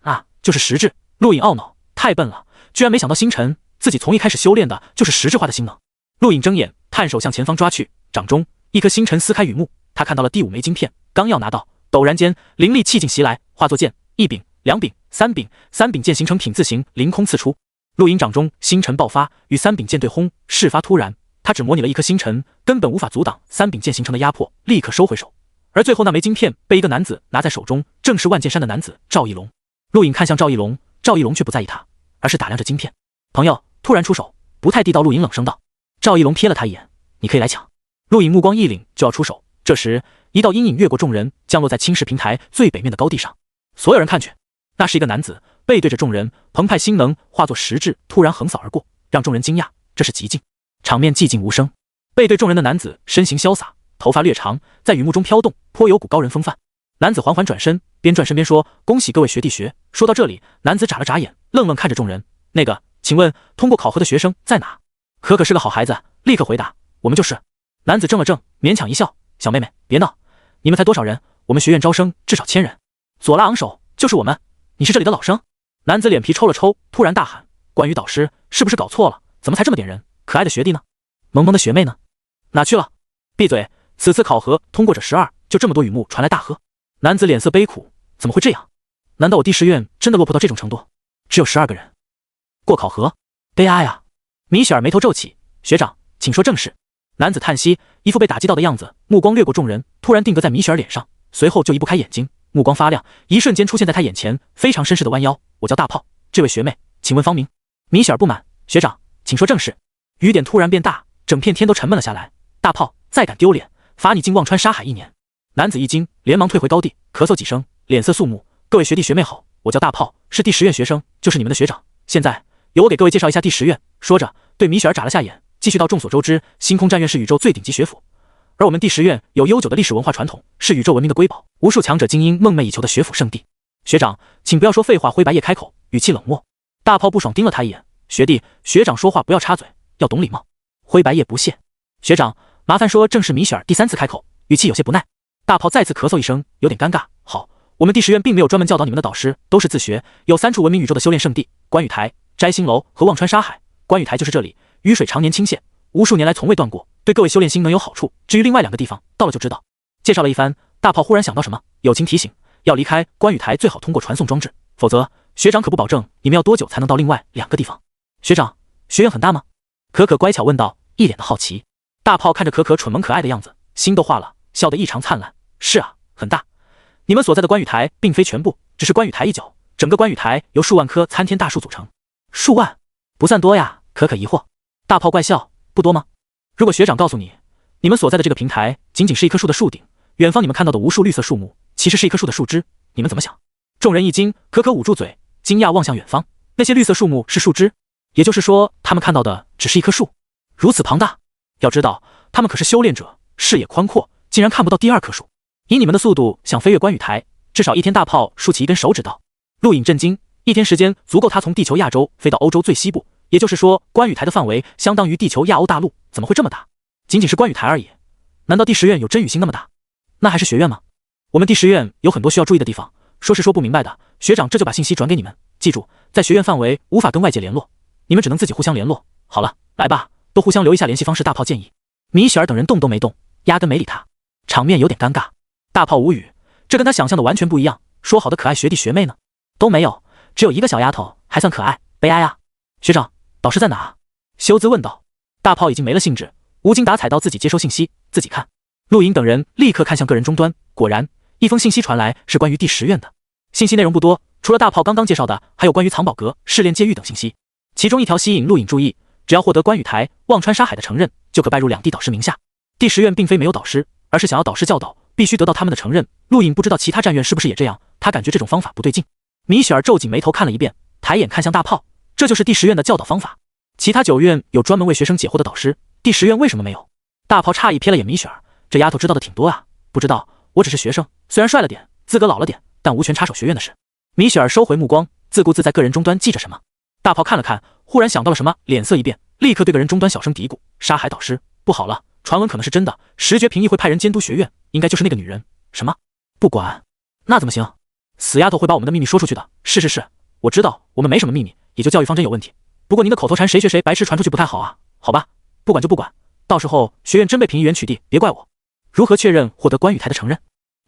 啊，就是实质。陆颖懊恼，太笨了，居然没想到星辰，自己从一开始修炼的就是实质化的星能。陆颖睁眼，探手向前方抓去，掌中一颗星辰撕开雨幕，他看到了第5枚晶片，刚要拿到，陡然间灵力气劲袭来，化作剑，1柄、2柄、3柄，3柄剑形成品字形，凌空刺出。陆颖掌中星辰爆发，与3柄剑对轰，事发突然，他只模拟了一颗星辰，根本无法阻挡3柄剑形成的压迫，立刻收回手。而最后那枚晶片被一个男子拿在手中，正是万剑山的男子赵翼龙。陆颖看向赵翼龙，赵翼龙却不在意他，而是打量着晶片。朋友突然出手，不太地道。陆颖冷声道。赵翼龙瞥了他一眼，你可以来抢。陆颖目光一凛，就要出手。这时一道阴影越过众人，降落在青石平台最北面的高地上。所有人看去，那是一个男子，背对着众人，澎湃星能化作实质，突然横扫而过，让众人惊讶。这是极境。场面寂静无声。背对众人的男子身形潇洒，头发略长，在雨幕中飘动，颇有股高人风范。男子缓缓转身，边转身边说，恭喜各位学弟学。说到这里，男子眨了眨眼，愣愣看着众人。那个，请问通过考核的学生在哪？可可是个好孩子，立刻回答，我们就是。男子怔了怔，勉强一笑，小妹妹别闹，你们才多少人？我们学院招生至少1000人。左拉昂首，就是我们，你是这里的老生？男子脸皮抽了抽，突然大喊，关于导师是不是搞错了？怎么才这么点人？可爱的学弟呢？萌萌的学妹呢？哪去了？闭嘴！此次考核通过者12，就这么多。雨幕传来大喝。男子脸色悲苦，怎么会这样？难道我第10院真的落魄到这种程度？只有12个人过考核，悲哀啊！米雪儿眉头皱起，学长，请说正事。男子叹息，一副被打击到的样子，目光掠过众人，突然定格在米雪儿脸上，随后就移不开眼睛，目光发亮，一瞬间出现在他眼前，非常绅士的弯腰，我叫大炮，这位学妹，请问芳名？米雪儿不满，学长，请说正事。雨点突然变大，整片天都沉闷了下来。大炮，再敢丢脸，罚你进忘川沙海1年。男子一惊，连忙退回高地，咳嗽几声，脸色肃穆。各位学弟学妹好，我叫大炮，是第10院学生，就是你们的学长。现在由我给各位介绍一下第10院。说着，对米雪儿眨了下眼，继续道：众所周知，星空战院是宇宙最顶级学府，而我们第10院有悠久的历史文化传统，是宇宙文明的瑰宝，无数强者精英梦寐以求的学府圣地。学长，请不要说废话。灰白叶开口，语气冷漠。大炮不爽盯了他一眼，学弟学长说话不要插嘴，要懂礼貌。灰白叶不屑，学长麻烦说正是。米雪儿第3次开口，语气有些不耐。大炮再次咳嗽一声，有点尴尬。好，我们第10院并没有专门教导你们的导师，都是自学，有3处闻名宇宙的修炼圣地，观雨台、摘星楼和忘川沙海。观雨台就是这里，雨水常年倾泻，无数年来从未断过，对各位修炼星能有好处。至于另外2个地方，到了就知道。介绍了一番，大炮忽然想到什么，友情提醒，要离开观雨台最好通过传送装置，否则学长可不保证你们要多久才能到另外2个地方。学长，学院很大吗？可可乖巧问道，一脸的好奇。大炮看着可可蠢萌可爱的样子，心都化了，笑得异常灿烂。是啊，很大。你们所在的观雨台并非全部，只是观雨台一角，整个观雨台由数万棵参天大树组成。数万？不算多呀。可可疑惑。大炮怪笑，不多吗？如果学长告诉你，你们所在的这个平台仅仅是一棵树的树顶，远方你们看到的无数绿色树木，其实是一棵树的树枝，你们怎么想？众人一惊，可可捂住嘴，惊讶望向远方，那些绿色树木是树枝，也就是说，他们看到的只是一棵树，如此庞大。要知道，他们可是修炼者，视野宽阔，竟然看不到第二棵树。以你们的速度想飞越观雨台，至少一天大炮竖起一根手指头。陆颖震惊，一天时间足够他从地球亚洲飞到欧洲最西部，也就是说，观雨台的范围相当于地球亚欧大陆，怎么会这么大？仅仅是观雨台而已，难道第10院有真雨星那么大？那还是学院吗？我们第10院有很多需要注意的地方，说是说不明白的，学长这就把信息转给你们，记住，在学院范围无法跟外界联络，你们只能自己互相联络。好了，来吧，都互相留一下联系方式。大炮建议。米雪儿等人动都没动，压根没理他，场面有点尴尬。大炮无语，这跟他想象的完全不一样，说好的可爱学弟学妹呢？都没有，只有一个小丫头，还算可爱，悲哀啊。学长，导师在哪？修兹问道。大炮已经没了兴致，无精打采到自己接收信息，自己看。陆莹等人立刻看向个人终端，果然一封信息传来，是关于第10院的。信息内容不多，除了大炮刚刚介绍的，还有关于藏宝阁、试炼界狱等信息。其中一条吸引陆颖注意，只要获得观雨台、忘川沙海的承认，就可拜入2地导师名下。第10院并非没有导师，而是想要导师教导，必须得到他们的承认。陆颖不知道其他战院是不是也这样，他感觉这种方法不对劲。米雪儿皱紧眉头看了一遍，抬眼看向大炮，这就是第10院的教导方法。其他9院有专门为学生解惑的导师，第10院为什么没有？大炮诧异瞥了眼米雪儿，这丫头知道的挺多啊。不知道，我只是学生，虽然帅了点，资格老了点，但无权插手学院的事。米雪儿收回目光，自顾自在个人终端记着什么。大炮看了看，忽然想到了什么，脸色一变，立刻对个人终端小声嘀咕：沙海导师，不好了，传闻可能是真的，石觉评议会派人监督学院，应该就是那个女人。什么？不管，那怎么行？死丫头会把我们的秘密说出去的。是，我知道我们没什么秘密，也就教育方针有问题。不过您的口头禅谁学谁白痴传出去不太好啊。好吧，不管就不管，到时候学院真被评议员取缔，别怪我。如何确认获得观雨台的承认？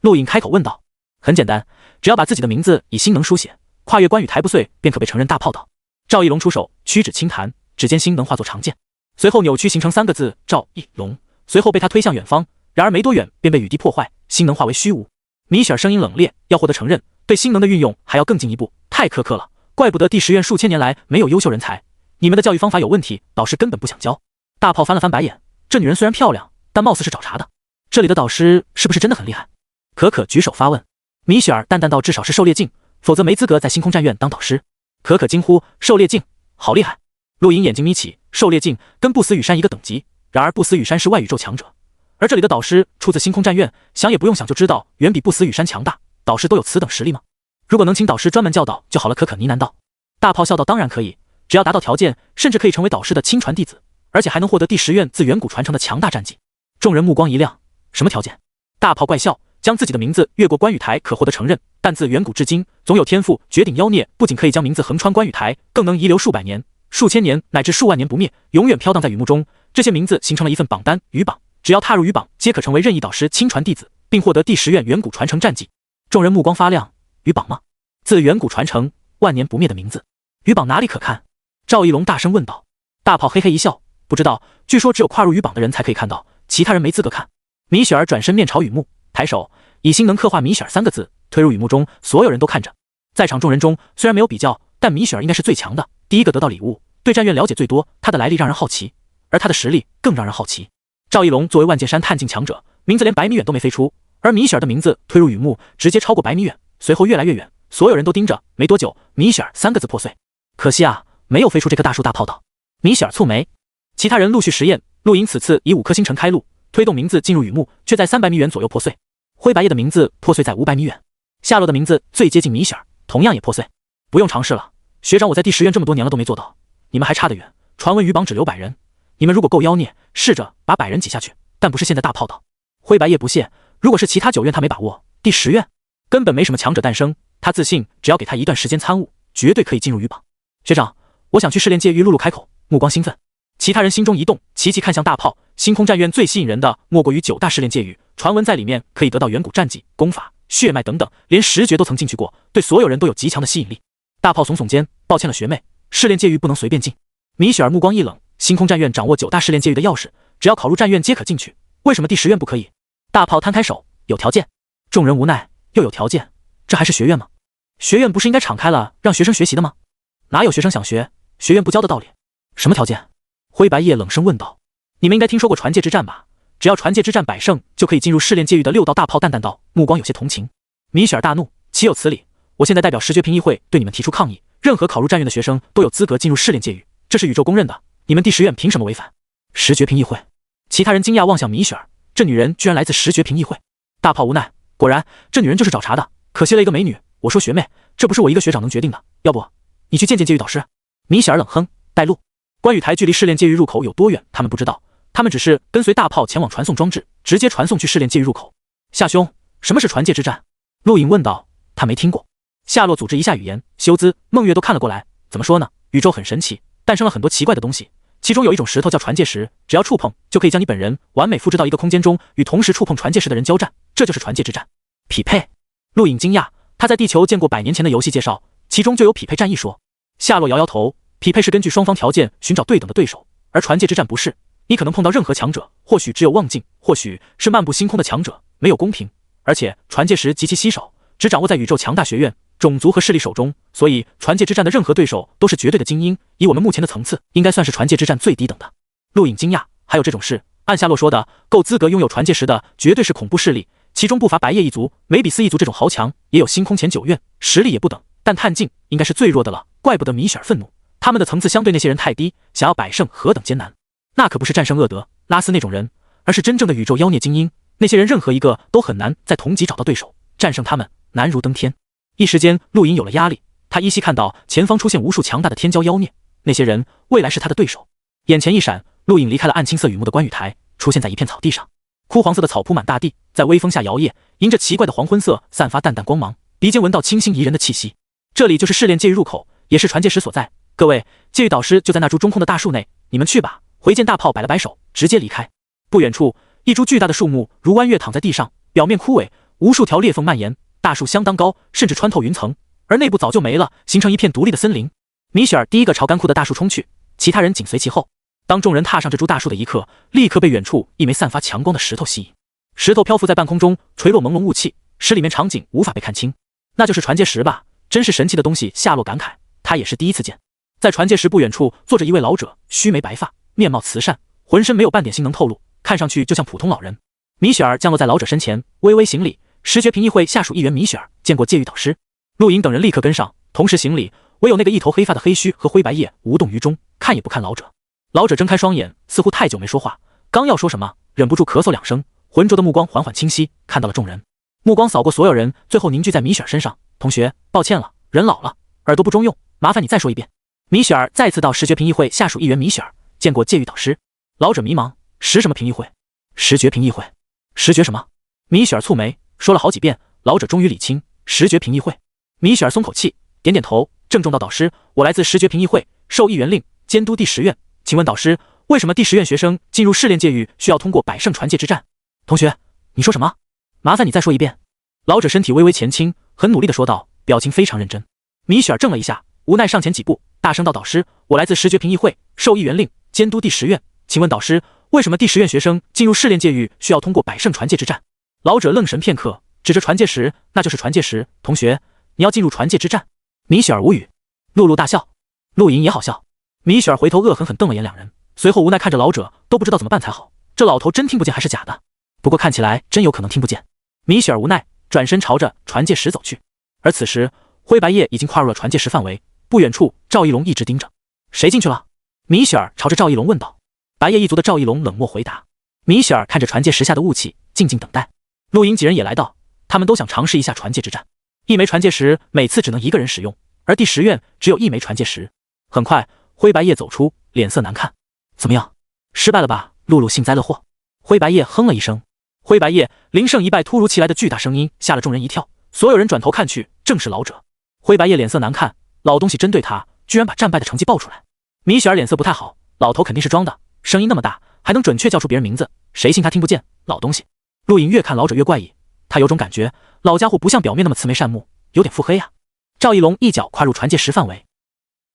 陆颖开口问道。很简单，只要把自己的名字以星能书写，跨越观雨台不碎，便可被承认。大炮道。赵一龙出手，屈指轻弹，指尖星能化作长剑，随后扭曲形成3个字：赵一龙。随后被他推向远方，然而没多远便被雨滴破坏，星能化为虚无。米雪儿声音冷冽，要获得承认，对星能的运用还要更进一步，太苛刻了，怪不得第10院数千年来没有优秀人才，你们的教育方法有问题，导师根本不想教。大炮翻了翻白眼，这女人虽然漂亮，但貌似是找茬的，这里的导师是不是真的很厉害？可可举手发问。米雪儿淡淡道：至少是狩猎境，否则没资格在星空战院当导师。可可惊呼：狩猎境，好厉害！陆莹眼睛眯起，狩猎境跟不死羽山一个等级，然而不死羽山是外宇宙强者，而这里的导师出自星空战院，想也不用想就知道远比不死羽山强大，导师都有此等实力吗？如果能请导师专门教导就好了。可可呢喃道。大炮笑道：当然可以，只要达到条件，甚至可以成为导师的亲传弟子，而且还能获得第10院自远古传承的强大战绩。众人目光一亮，什么条件？大炮怪笑，将自己的名字越过观雨台可获得承认，但自远古至今总有天赋绝顶妖孽，不仅可以将名字横穿观雨台，更能遗留数百年、数千年乃至数万年不灭，永远飘荡在雨幕中。这些名字形成了一份榜单，雨榜，只要踏入雨榜，皆可成为任意导师亲传弟子，并获得第10院远古传承战绩。众人目光发亮，雨榜吗？自远古传承，万年不灭的名字，雨榜哪里可看？赵一龙大声问道。大炮嘿嘿一笑，不知道，据说只有跨入雨榜的人才可以看到，其他人没资格看。米雪儿转身面朝雨幕，抬手以星能刻画米雪儿3个字推入雨幕中，所有人都看着。在场众人中虽然没有比较，但米雪儿应该是最强的，第一个得到礼物，对战院了解最多，她的来历让人好奇，而她的实力更让人好奇。赵一龙作为万界山探境强者，名字连100米远都没飞出，而米雪儿的名字推入雨幕，直接超过100米远，随后越来越远，所有人都盯着。没多久，米雪儿3个字破碎，可惜啊，没有飞出这棵大树。大炮道。米雪儿蹙眉。其他人陆续实验，陆莹此次以5颗星辰开路，推动名字进入雨幕，却在300米远左右破碎。灰白叶的名字破碎在500米远，夏洛的名字最接近米雪儿，同样也破碎。不用尝试了，学长我在第10院这么多年了都没做到，你们还差得远。传闻雨榜只留100人，你们如果够妖孽，试着把100人挤下去，但不是现在。大炮道。灰白叶不屑，如果是其他9院他没把握，第10院根本没什么强者诞生，他自信只要给他一段时间参悟，绝对可以进入雨榜。学长，我想去试炼界狱。露露开口，目光兴奋。其他人心中一动，齐齐看向大炮。星空战院最吸引人的莫过于9大试炼界狱，传闻在里面可以得到远古战技、功法、血脉等等，连石觉都曾进去过，对所有人都有极强的吸引力。大炮耸耸肩，抱歉了学妹，试炼界狱不能随便进。米雪儿目光一冷，星空战院掌握9大试炼界狱的钥匙，只要考入战院皆可进去，为什么第10院不可以？大炮摊开手，有条件。众人无奈，又有条件，这还是学院吗？学院不是应该敞开了让学生学习的吗？哪有学生想学，学院不教的道理？什么条件？灰白夜冷声问道。你们应该听说过传戒之战吧？只要传戒之战百胜，就可以进入试炼界域的6道大炮。淡淡道，目光有些同情。米雪儿大怒，岂有此理！我现在代表十绝评议会对你们提出抗议，任何考入战院的学生都有资格进入试炼界域，这是宇宙公认的，你们第10院凭什么违反？十绝评议会。其他人惊讶望向米雪儿，这女人居然来自十绝评议会。大炮无奈，果然这女人就是找茬的，可惜了一个美女。我说学妹，这不是我一个学长能决定的，要不你去见见界域导师。米雪儿冷哼，带路。观雨台距离试炼界域入口有多远，他们不知道，他们只是跟随大炮前往传送装置，直接传送去试炼界域入口。夏兄，什么是传戒之战？陆颖问道，他没听过。夏洛组织一下语言，修兹、梦月都看了过来。怎么说呢？宇宙很神奇，诞生了很多奇怪的东西，其中有一种石头叫传戒石，只要触碰就可以将你本人完美复制到一个空间中，与同时触碰传戒石的人交战，这就是传戒之战。匹配？陆颖惊讶，他在地球见过100年前的游戏介绍，其中就有匹配战一说。夏洛摇摇头，匹配是根据双方条件寻找对等的对手，而传戒之战不是，你可能碰到任何强者，或许只有望境，或许是漫步星空的强者，没有公平，而且传戒石极其稀少，只掌握在宇宙强大学院、种族和势力手中，所以传戒之战的任何对手都是绝对的精英，以我们目前的层次，应该算是传戒之战最低等的。陆颖惊讶，还有这种事？按夏洛说的，够资格拥有传戒石的绝对是恐怖势力，其中不乏白夜一族、梅比斯一族这种豪强，也有星空前9院，实力也不等，但探镜应该是最弱的了，怪不得米雪儿愤怒，他们的层次相对那些人太低，想要百胜何等艰难。那可不是战胜厄德、拉斯那种人，而是真正的宇宙妖孽精英，那些人任何一个都很难在同级找到对手，战胜他们难如登天。一时间陆颖有了压力，他依稀看到前方出现无数强大的天骄妖孽，那些人未来是他的对手。眼前一闪，陆颖离开了暗青色雨幕的观雨台，出现在一片草地上，枯黄色的草铺满大地，在微风下摇曳，迎着奇怪的黄昏色散发淡淡光芒，鼻尖闻到清新宜人的气息。这里就是试炼界域入口，也是传戒石所在，各位，界域导师就在那株中空的大树内，你们去吧。回见大炮摆了摆手，直接离开。不远处，一株巨大的树木如弯月躺在地上，表面枯萎，无数条裂缝蔓延，大树相当高，甚至穿透云层，而内部早就没了，形成一片独立的森林。米雪儿第一个朝干枯的大树冲去，其他人紧随其后。当众人踏上这株大树的一刻，立刻被远处一枚散发强光的石头吸引。石头漂浮在半空中，垂落朦胧雾气，使里面场景无法被看清。那就是传戒石吧，真是神奇的东西。夏洛感慨，他也是第一次见。在传戒石不远处坐着一位老者，须眉白发，面貌慈善，浑身没有半点心能透露，看上去就像普通老人。米雪儿降落在老者身前，微微行礼，十绝评议会下属议员米雪儿见过界域导师。陆颖等人立刻跟上，同时行礼，唯有那个一头黑发的黑须和灰白夜无动于衷，看也不看老者。老者睁开双眼，似乎太久没说话，刚要说什么，忍不住咳嗽2声，浑浊的目光缓缓清晰，看到了众人，目光扫过所有人，最后凝聚在米雪儿身上。同学，抱歉了，人老了，耳朵不中用，麻烦你再说一遍。米雪儿再次到十绝评议会下属议员米雪儿见过界域导师。老者迷茫，十什么评议会？十绝评议会？十绝什么？米雪儿蹙眉，说了好几遍，老者终于理清，十绝评议会。米雪儿松口气，点点头，郑重道：导师，我来自十绝评议会，受议员令监督第10院，请问导师，为什么第10院学生进入试炼界域需要通过百胜传戒之战？同学，你说什么？麻烦你再说一遍。老者身体微微前倾，很努力地说道，表情非常认真。米雪儿怔了一下，无奈上前几步，大声道：导师，我来自十绝评议会，受议员令监督第10院，请问导师，为什么第10院学生进入试炼界域需要通过百胜传戒之战？老者愣神片刻，指着传戒石，那就是传戒石。同学，你要进入传戒之战？米雪儿无语，露露大笑，陆莹也好笑。米雪儿回头恶狠狠瞪了眼两人，随后无奈看着老者，都不知道怎么办才好。这老头真听不见还是假的？不过看起来真有可能听不见。米雪儿无奈，转身朝着传戒石走去。而此时，灰白夜已经跨入了传戒石范围，不远处赵一龙一直盯着。谁进去了？米雪儿朝着赵一龙问道。白夜一族的赵一龙冷漠回答。米雪儿看着传戒石下的雾气，静静等待。陆莹几人也来到，他们都想尝试一下传戒之战。一枚传戒石每次只能一个人使用，而第10院只有1枚传戒石。很快，灰白夜走出，脸色难看。怎么样？失败了吧？露露幸灾乐祸。灰白夜哼了一声。灰白夜0胜1败突如其来的巨大声音吓了众人一跳，所有人转头看去，正是老者。灰白夜脸色难看，老东西针对他，居然把战败的成绩报出来。米雪儿脸色不太好，老头肯定是装的，声音那么大，还能准确叫出别人名字，谁信他听不见？老东西。陆莹越看老者越怪异，他有种感觉，老家伙不像表面那么慈眉善目，有点腹黑啊。赵一龙一脚跨入传戒石范围，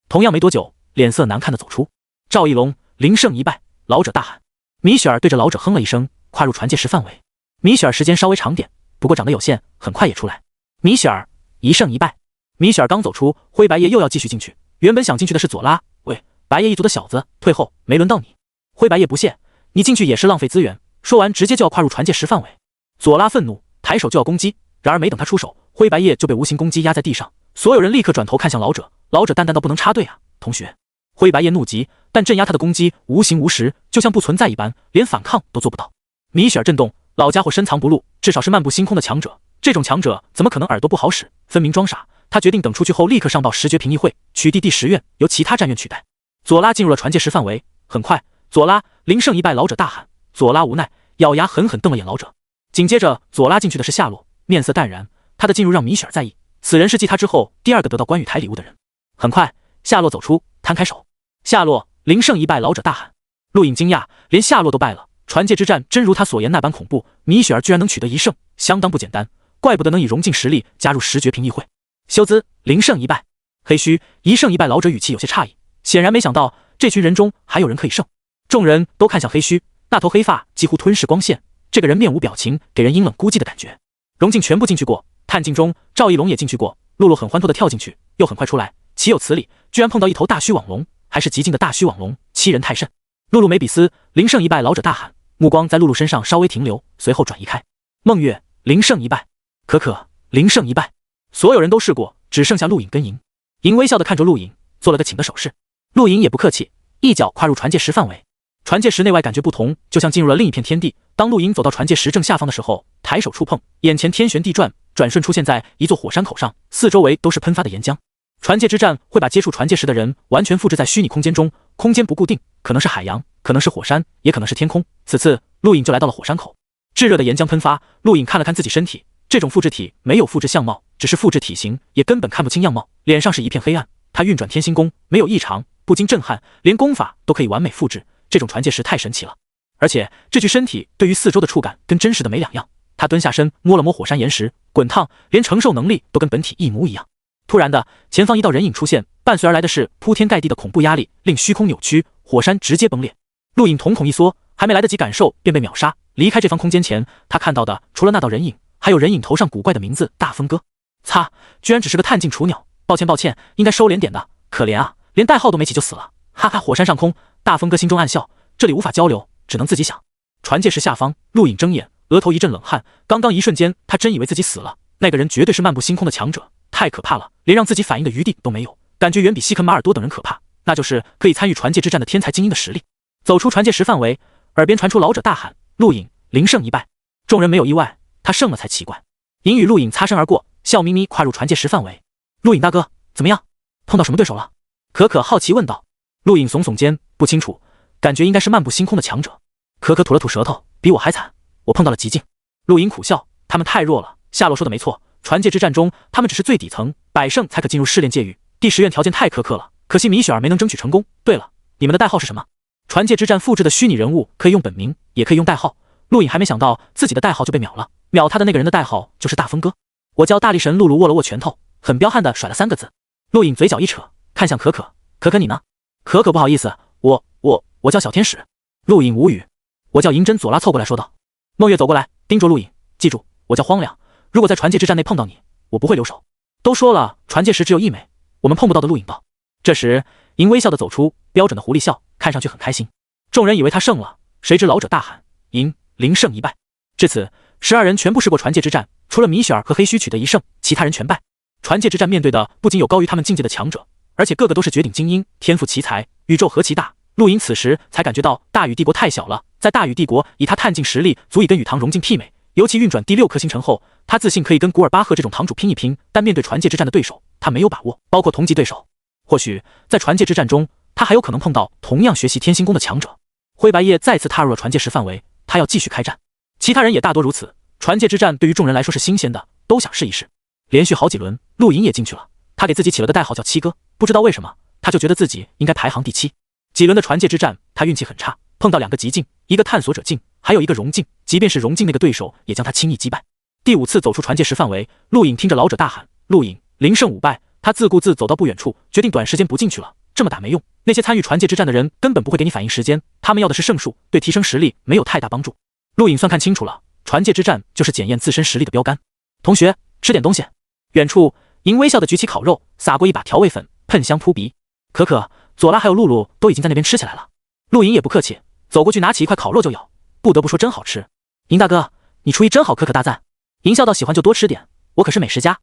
同样没多久，脸色难看的走出。赵一龙0胜1败，老者大喊。米雪儿对着老者哼了一声，跨入传戒石范围。米雪儿时间稍微长点，不过长得有限，很快也出来。米雪儿1胜1败。米雪儿刚走出，灰白夜又要继续进去，原本想进去的是左拉，喂，白夜一族的小子，退后，没轮到你。灰白夜不屑，你进去也是浪费资源。说完，直接就要跨入传戒石范围。佐拉愤怒，抬手就要攻击，然而没等他出手，灰白夜就被无形攻击压在地上。所有人立刻转头看向老者，老者淡淡到不能插队啊，同学。灰白夜怒极，但镇压他的攻击无形无实，就像不存在一般，连反抗都做不到。米雪儿震动，老家伙深藏不露，至少是漫步星空的强者。这种强者怎么可能耳朵不好使？分明装傻。他决定等出去后立刻上报十绝评议会，取缔第10院，由其他战院取代。佐拉进入了传戒石范围，很快，佐拉0胜1败，老者大喊。佐拉无奈，咬牙狠狠瞪了眼老者。紧接着，佐拉进去的是夏洛，面色淡然。他的进入让米雪儿在意，此人是继他之后第2个得到关羽台礼物的人。很快，夏洛走出，摊开手。夏洛0胜1败，老者大喊。陆颖惊讶，连夏洛都败了。传戒之战真如他所言那般恐怖，米雪儿居然能取得1胜，相当不简单，怪不得能以融尽实力加入十绝评议会。修兹0胜1败，黑须1胜1败，老者语气有些诧异，显然没想到这群人中还有人可以胜。众人都看向黑须，那头黑发几乎吞噬光线，这个人面无表情，给人阴冷孤寂的感觉。融镜全部进去过，探镜中赵一龙也进去过，露露很欢脱的跳进去，又很快出来，岂有此理，居然碰到一头大须网龙，还是极境的大须网龙，欺人太甚。露露梅比斯0胜1败，老者大喊，目光在露露身上稍微停留，随后转移开。孟月0胜1败，可可0胜1败，所有人都试过，只剩下陆颖跟赢。赢微笑的看着陆颖，做了个请的手势。陆颖也不客气，一脚跨入传戒石范围。传戒石内外感觉不同，就像进入了另一片天地。当陆颖走到传戒石正下方的时候，抬手触碰，眼前天旋地转，转瞬出现在一座火山口上，四周围都是喷发的岩浆。传戒之战会把接触传戒石的人完全复制在虚拟空间中，空间不固定，可能是海洋，可能是火山，也可能是天空。此次陆颖就来到了火山口，炙热的岩浆喷发，陆颖看了看自己身体，这种复制体没有复制相貌，只是复制体型，也根本看不清样貌，脸上是一片黑暗。他运转天心功没有异常，不禁震撼，连功法都可以完美复制，这种传戒石太神奇了。而且这具身体对于四周的触感跟真实的没两样。他蹲下身摸了摸火山岩石，滚烫，连承受能力都跟本体一模一样。突然的，前方一道人影出现，伴随而来的是铺天盖地的恐怖压力，令虚空扭曲，火山直接崩裂。陆颖瞳孔一缩，还没来得及感受便被秒杀。离开这方空间前，他看到的除了那道人影，还有人影头上古怪的名字大风哥。擦，居然只是个探镜雏鸟，抱歉，应该收敛点的，可怜啊，连代号都没起就死了。哈哈，火山上空，大风哥心中暗笑，这里无法交流，只能自己想。传戒石下方，陆颖睁眼，额头一阵冷汗，刚刚一瞬间他真以为自己死了，那个人绝对是漫步星空的强者，太可怕了，连让自己反应的余地都没有，感觉远比西肯马尔多等人可怕，那就是可以参与传戒之战的天才精英的实力。走出传戒石范围，耳边传出老者大喊，陆颖0胜1败。众人没有意外，他胜了才奇怪。颖与陆颖擦身而过，笑眯眯跨入传戒石范围。陆颖大哥怎么样，碰到什么对手了？可可好奇问道。陆颖耸耸肩，不清楚，感觉应该是漫步星空的强者。可可吐了吐舌头，比我还惨，我碰到了极境。陆颖苦笑，他们太弱了，夏洛说的没错，传戒之战中他们只是最底层，100胜才可进入试炼界域，第10院条件太苛刻了，可惜米雪儿没能争取成功。对了，你们的代号是什么？传戒之战复制的虚拟人物可以用本名，也可以用代号。陆颖还没想到自己的代号就被秒了，秒他的那个人的代号就是大风哥。我叫大力神。露露握了握拳头，很彪悍的甩了3个字。陆颖嘴角一扯，看向可可，可可你呢？可可不好意思，我叫小天使。陆颖无语。我叫银针。佐拉凑过来说道。孟月走过来盯着陆颖，记住，我叫荒凉，如果在传戒之战内碰到你，我不会留手。都说了传戒石只有1枚，我们碰不到的。陆颖道。这时银微笑的走出，标准的狐狸笑，看上去很开心。众人以为他胜了，谁知老者大喊，银0胜1败。至此12人全部试过传戒之战，除了米雪儿和黑须取得1胜，其他人全败。传戒之战面对的不仅有高于他们境界的强者，而且个个都是绝顶精英，天赋奇才，宇宙何其大。陆颖此时才感觉到大禹帝国太小了，在大禹帝国以他探镜实力足以跟禹堂融镜媲美，尤其运转第6颗星辰后，他自信可以跟古尔巴赫这种堂主拼一拼，但面对传戒之战的对手，他没有把握，包括同级对手。或许在传戒之战中，他还有可能碰到同样学习天心功的强者。灰白夜再次踏入了传戒石范围，他要继续开战，其他人也大多如此。传戒之战对于众人来说是新鲜的，都想试一试。连续好几轮，陆颖也进去了，他给自己起了个代号叫七哥，不知道为什么，他就觉得自己应该排行第7。几轮的传戒之战，他运气很差，碰到2个极境，一个探索者境，还有一个融境，即便是融境那个对手，也将他轻易击败。第5次走出传戒石范围，陆颖听着老者大喊，陆颖0胜5败。他自顾自走到不远处，决定短时间不进去了，这么打没用，那些参与传戒之战的人根本不会给你反应时间，他们要的是胜数，对提升实力没有太大帮助。陆颖算看清楚了，传戒之战就是检验自身实力的标杆。同学，吃点东西。远处银微笑的举起烤肉，撒过一把调味粉，喷香扑鼻。可可、左拉还有露露都已经在那边吃起来了。陆莹也不客气，走过去拿起一块烤肉就咬，不得不说真好吃。银大哥，你厨艺真好，可可大赞。银笑道喜欢就多吃点，我可是美食家。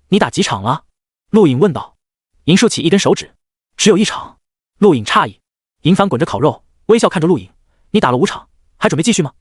你打几场了？陆颖问道。银竖起一根手指，只有1场。陆颖诧异。银翻滚着烤肉，微笑看着陆颖，你打了5场，还准备继续吗？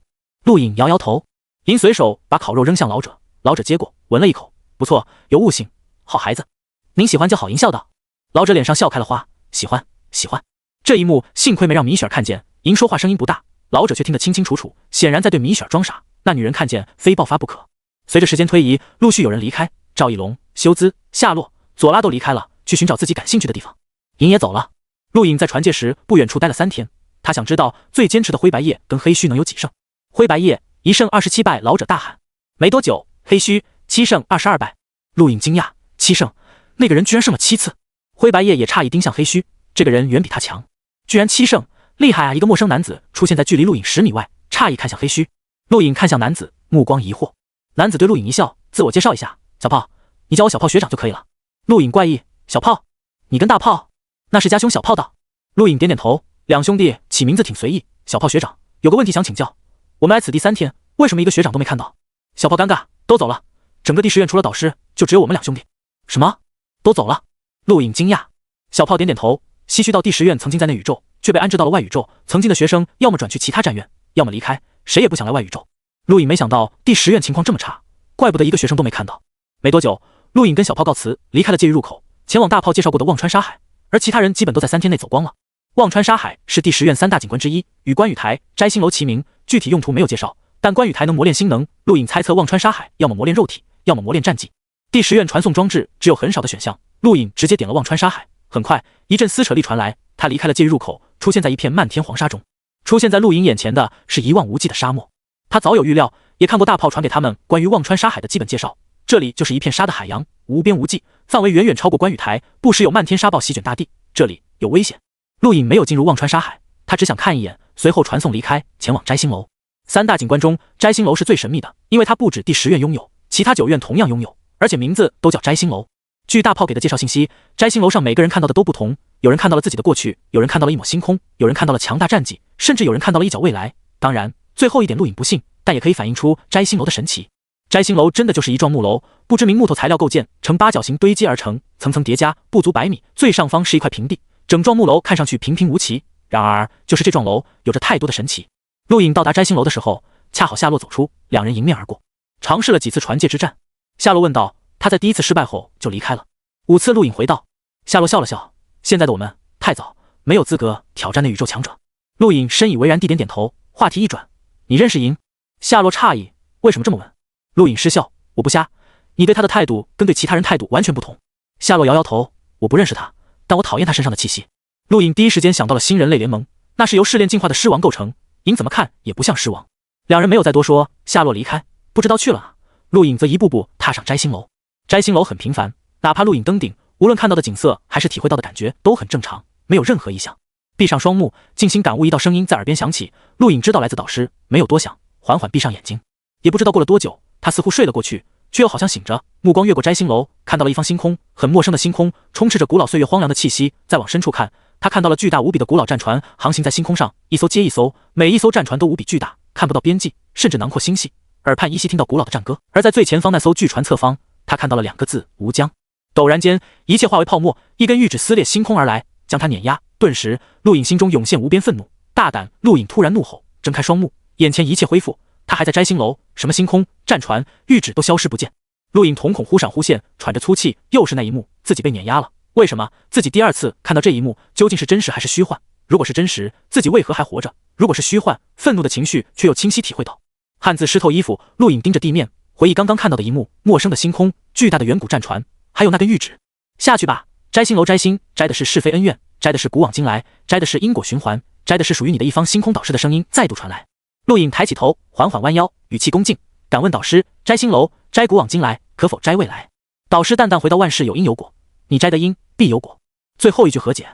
陆颖摇摇头。银随手把烤肉扔向老者，老者接过，闻了一口，不错，有悟性，好孩子。您喜欢就好。银笑道。老者脸上笑开了花，喜欢，喜欢。这一幕幸亏没让米雪儿看见，银说话声音不大，老者却听得清清楚楚，显然在对米雪儿装傻。那女人看见非爆发不可。随着时间推移，陆续有人离开，赵一龙、修兹、夏洛、左拉都离开了，去寻找自己感兴趣的地方。银也走了。陆颖在传界时不远处待了3天，他想知道最坚持的灰白叶跟黑须能有几胜。灰白叶1胜27败，老者大喊。没多久，黑须7胜22败。陆颖惊讶，7胜，那个人居然胜了7次。灰白叶也诧异盯向黑须，这个人远比他强，居然7胜，厉害啊！一个陌生男子出现在距离陆颖10米外，诧异看向黑须。陆颖看向男子，目光疑惑。男子对陆颖一笑，自我介绍一下，小炮，你叫我小炮学长就可以了。陆颖怪异，小炮，你跟大炮？那是家兄。小炮道。陆颖点点头，两兄弟起名字挺随意。小炮学长，有个问题想请教，我们来此地3天，为什么一个学长都没看到？小炮尴尬，都走了，整个第10院除了导师，就只有我们2兄弟。什么？都走了？陆颖惊讶。小炮点点头，唏嘘到第10院曾经在内宇宙，却被安置到了外宇宙，曾经的学生要么转去其他战院，要么离开，谁也不想来外宇宙。陆颖没想到第10院情况这么差，怪不得一个学生都没看到。没多久，陆颖跟小炮告辞，离开了界域入口，前往大炮介绍过的忘川沙海，而其他人基本都在3天内走光了。忘川沙海是第10院3大景观之一，与观雨台、摘星楼齐名，具体用途没有介绍，但观雨台能磨练心能。陆颖猜测忘川沙海要么磨练肉体，要么磨练战技。第10院传送装置只有很少的选项，陆颖直接点了忘川沙海。很快，一阵撕扯力传来，他离开了界域入口，出现在一片漫天黄沙中。出现在陆颖眼前的是一望无际的沙漠。他早有预料，也看过大炮传给他们关于忘川沙海的基本介绍。这里就是一片沙的海洋，无边无际，范围远远超过观雨台，不时有漫天沙暴席卷大地，这里有危险。陆颖没有进入忘川沙海，他只想看一眼，随后传送离开，前往摘星楼。3大景观中，摘星楼是最神秘的，因为它不止第10院拥有，其他9院同样拥有，而且名字都叫摘星楼。据大炮给的介绍信息，摘星楼上每个人看到的都不同，有人看到了自己的过去，有人看到了一抹星空，有人看到了强大战绩，甚至有人看到了一角未来。当然，最后一点陆颖不信，但也可以反映出摘星楼的神奇。摘星楼真的就是一幢木楼，不知名木头材料构建，呈8角形堆积而成，层层叠加，不足100米，最上方是一块平地，整幢木楼看上去平平无奇。然而，就是这幢楼有着太多的神奇。陆颖到达摘星楼的时候，恰好夏洛走出，两人迎面而过，尝试了几次传界之战。夏洛问道，他在第1次失败后就离开了。5次，陆颖回道。夏洛笑了笑，现在的我们太早，没有资格挑战那宇宙强者。陆颖深以为然地点点头，话题一转，你认识银？夏洛诧异，为什么这么问？陆颖失笑，我不瞎，你对他的态度跟对其他人态度完全不同。夏洛摇摇头，我不认识他，但我讨厌他身上的气息。陆颖第一时间想到了新人类联盟，那是由试炼进化的狮王构成，银怎么看也不像狮王。两人没有再多说，夏洛离开，不知道去了哪。陆颖则一步步踏上摘星楼。摘星楼很平凡，哪怕陆颖登顶，无论看到的景色还是体会到的感觉都很正常，没有任何异象。闭上双目，静心感悟，一道声音在耳边响起。陆颖知道来自导师，没有多想，缓缓闭上眼睛。也不知道过了多久，他似乎睡了过去，却又好像醒着，目光越过摘星楼，看到了一方星空，很陌生的星空，充斥着古老岁月荒凉的气息。再往深处看，他看到了巨大无比的古老战船航行在星空上，一艘接一艘，每一艘战船都无比巨大，看不到边际，甚至囊括星系。耳畔依稀听到古老的战歌，而在最前方那艘巨船侧方，他看到了2个字：无疆。陡然间，一切化为泡沫，一根玉指撕裂星空而来，将他碾压。顿时，陆颖心中涌现无边愤怒。大胆！陆颖突然怒吼，睁开双目，眼前一切恢复。他还在摘星楼，什么星空、战船、玉指都消失不见。陆颖瞳孔忽闪忽现，喘着粗气，又是那一幕，自己被碾压了。为什么自己第2次看到这一幕？究竟是真实还是虚幻？如果是真实，自己为何还活着？如果是虚幻，愤怒的情绪却又清晰体会到。汗渍湿透衣服，陆颖盯着地面，回忆刚刚看到的一幕：陌生的星空，巨大的远古战船，还有那根玉指。下去吧，摘星楼摘星，摘的是是非恩怨，摘的是古往今来，摘的是因果循环，摘的是属于你的一方。星空导师的声音再度传来。陆颖抬起头，缓缓弯腰，语气恭敬，敢问导师，摘星楼，摘古往今来，可否摘未来？导师淡淡回到，万事有因有果，你摘的因必有果。最后一句何解？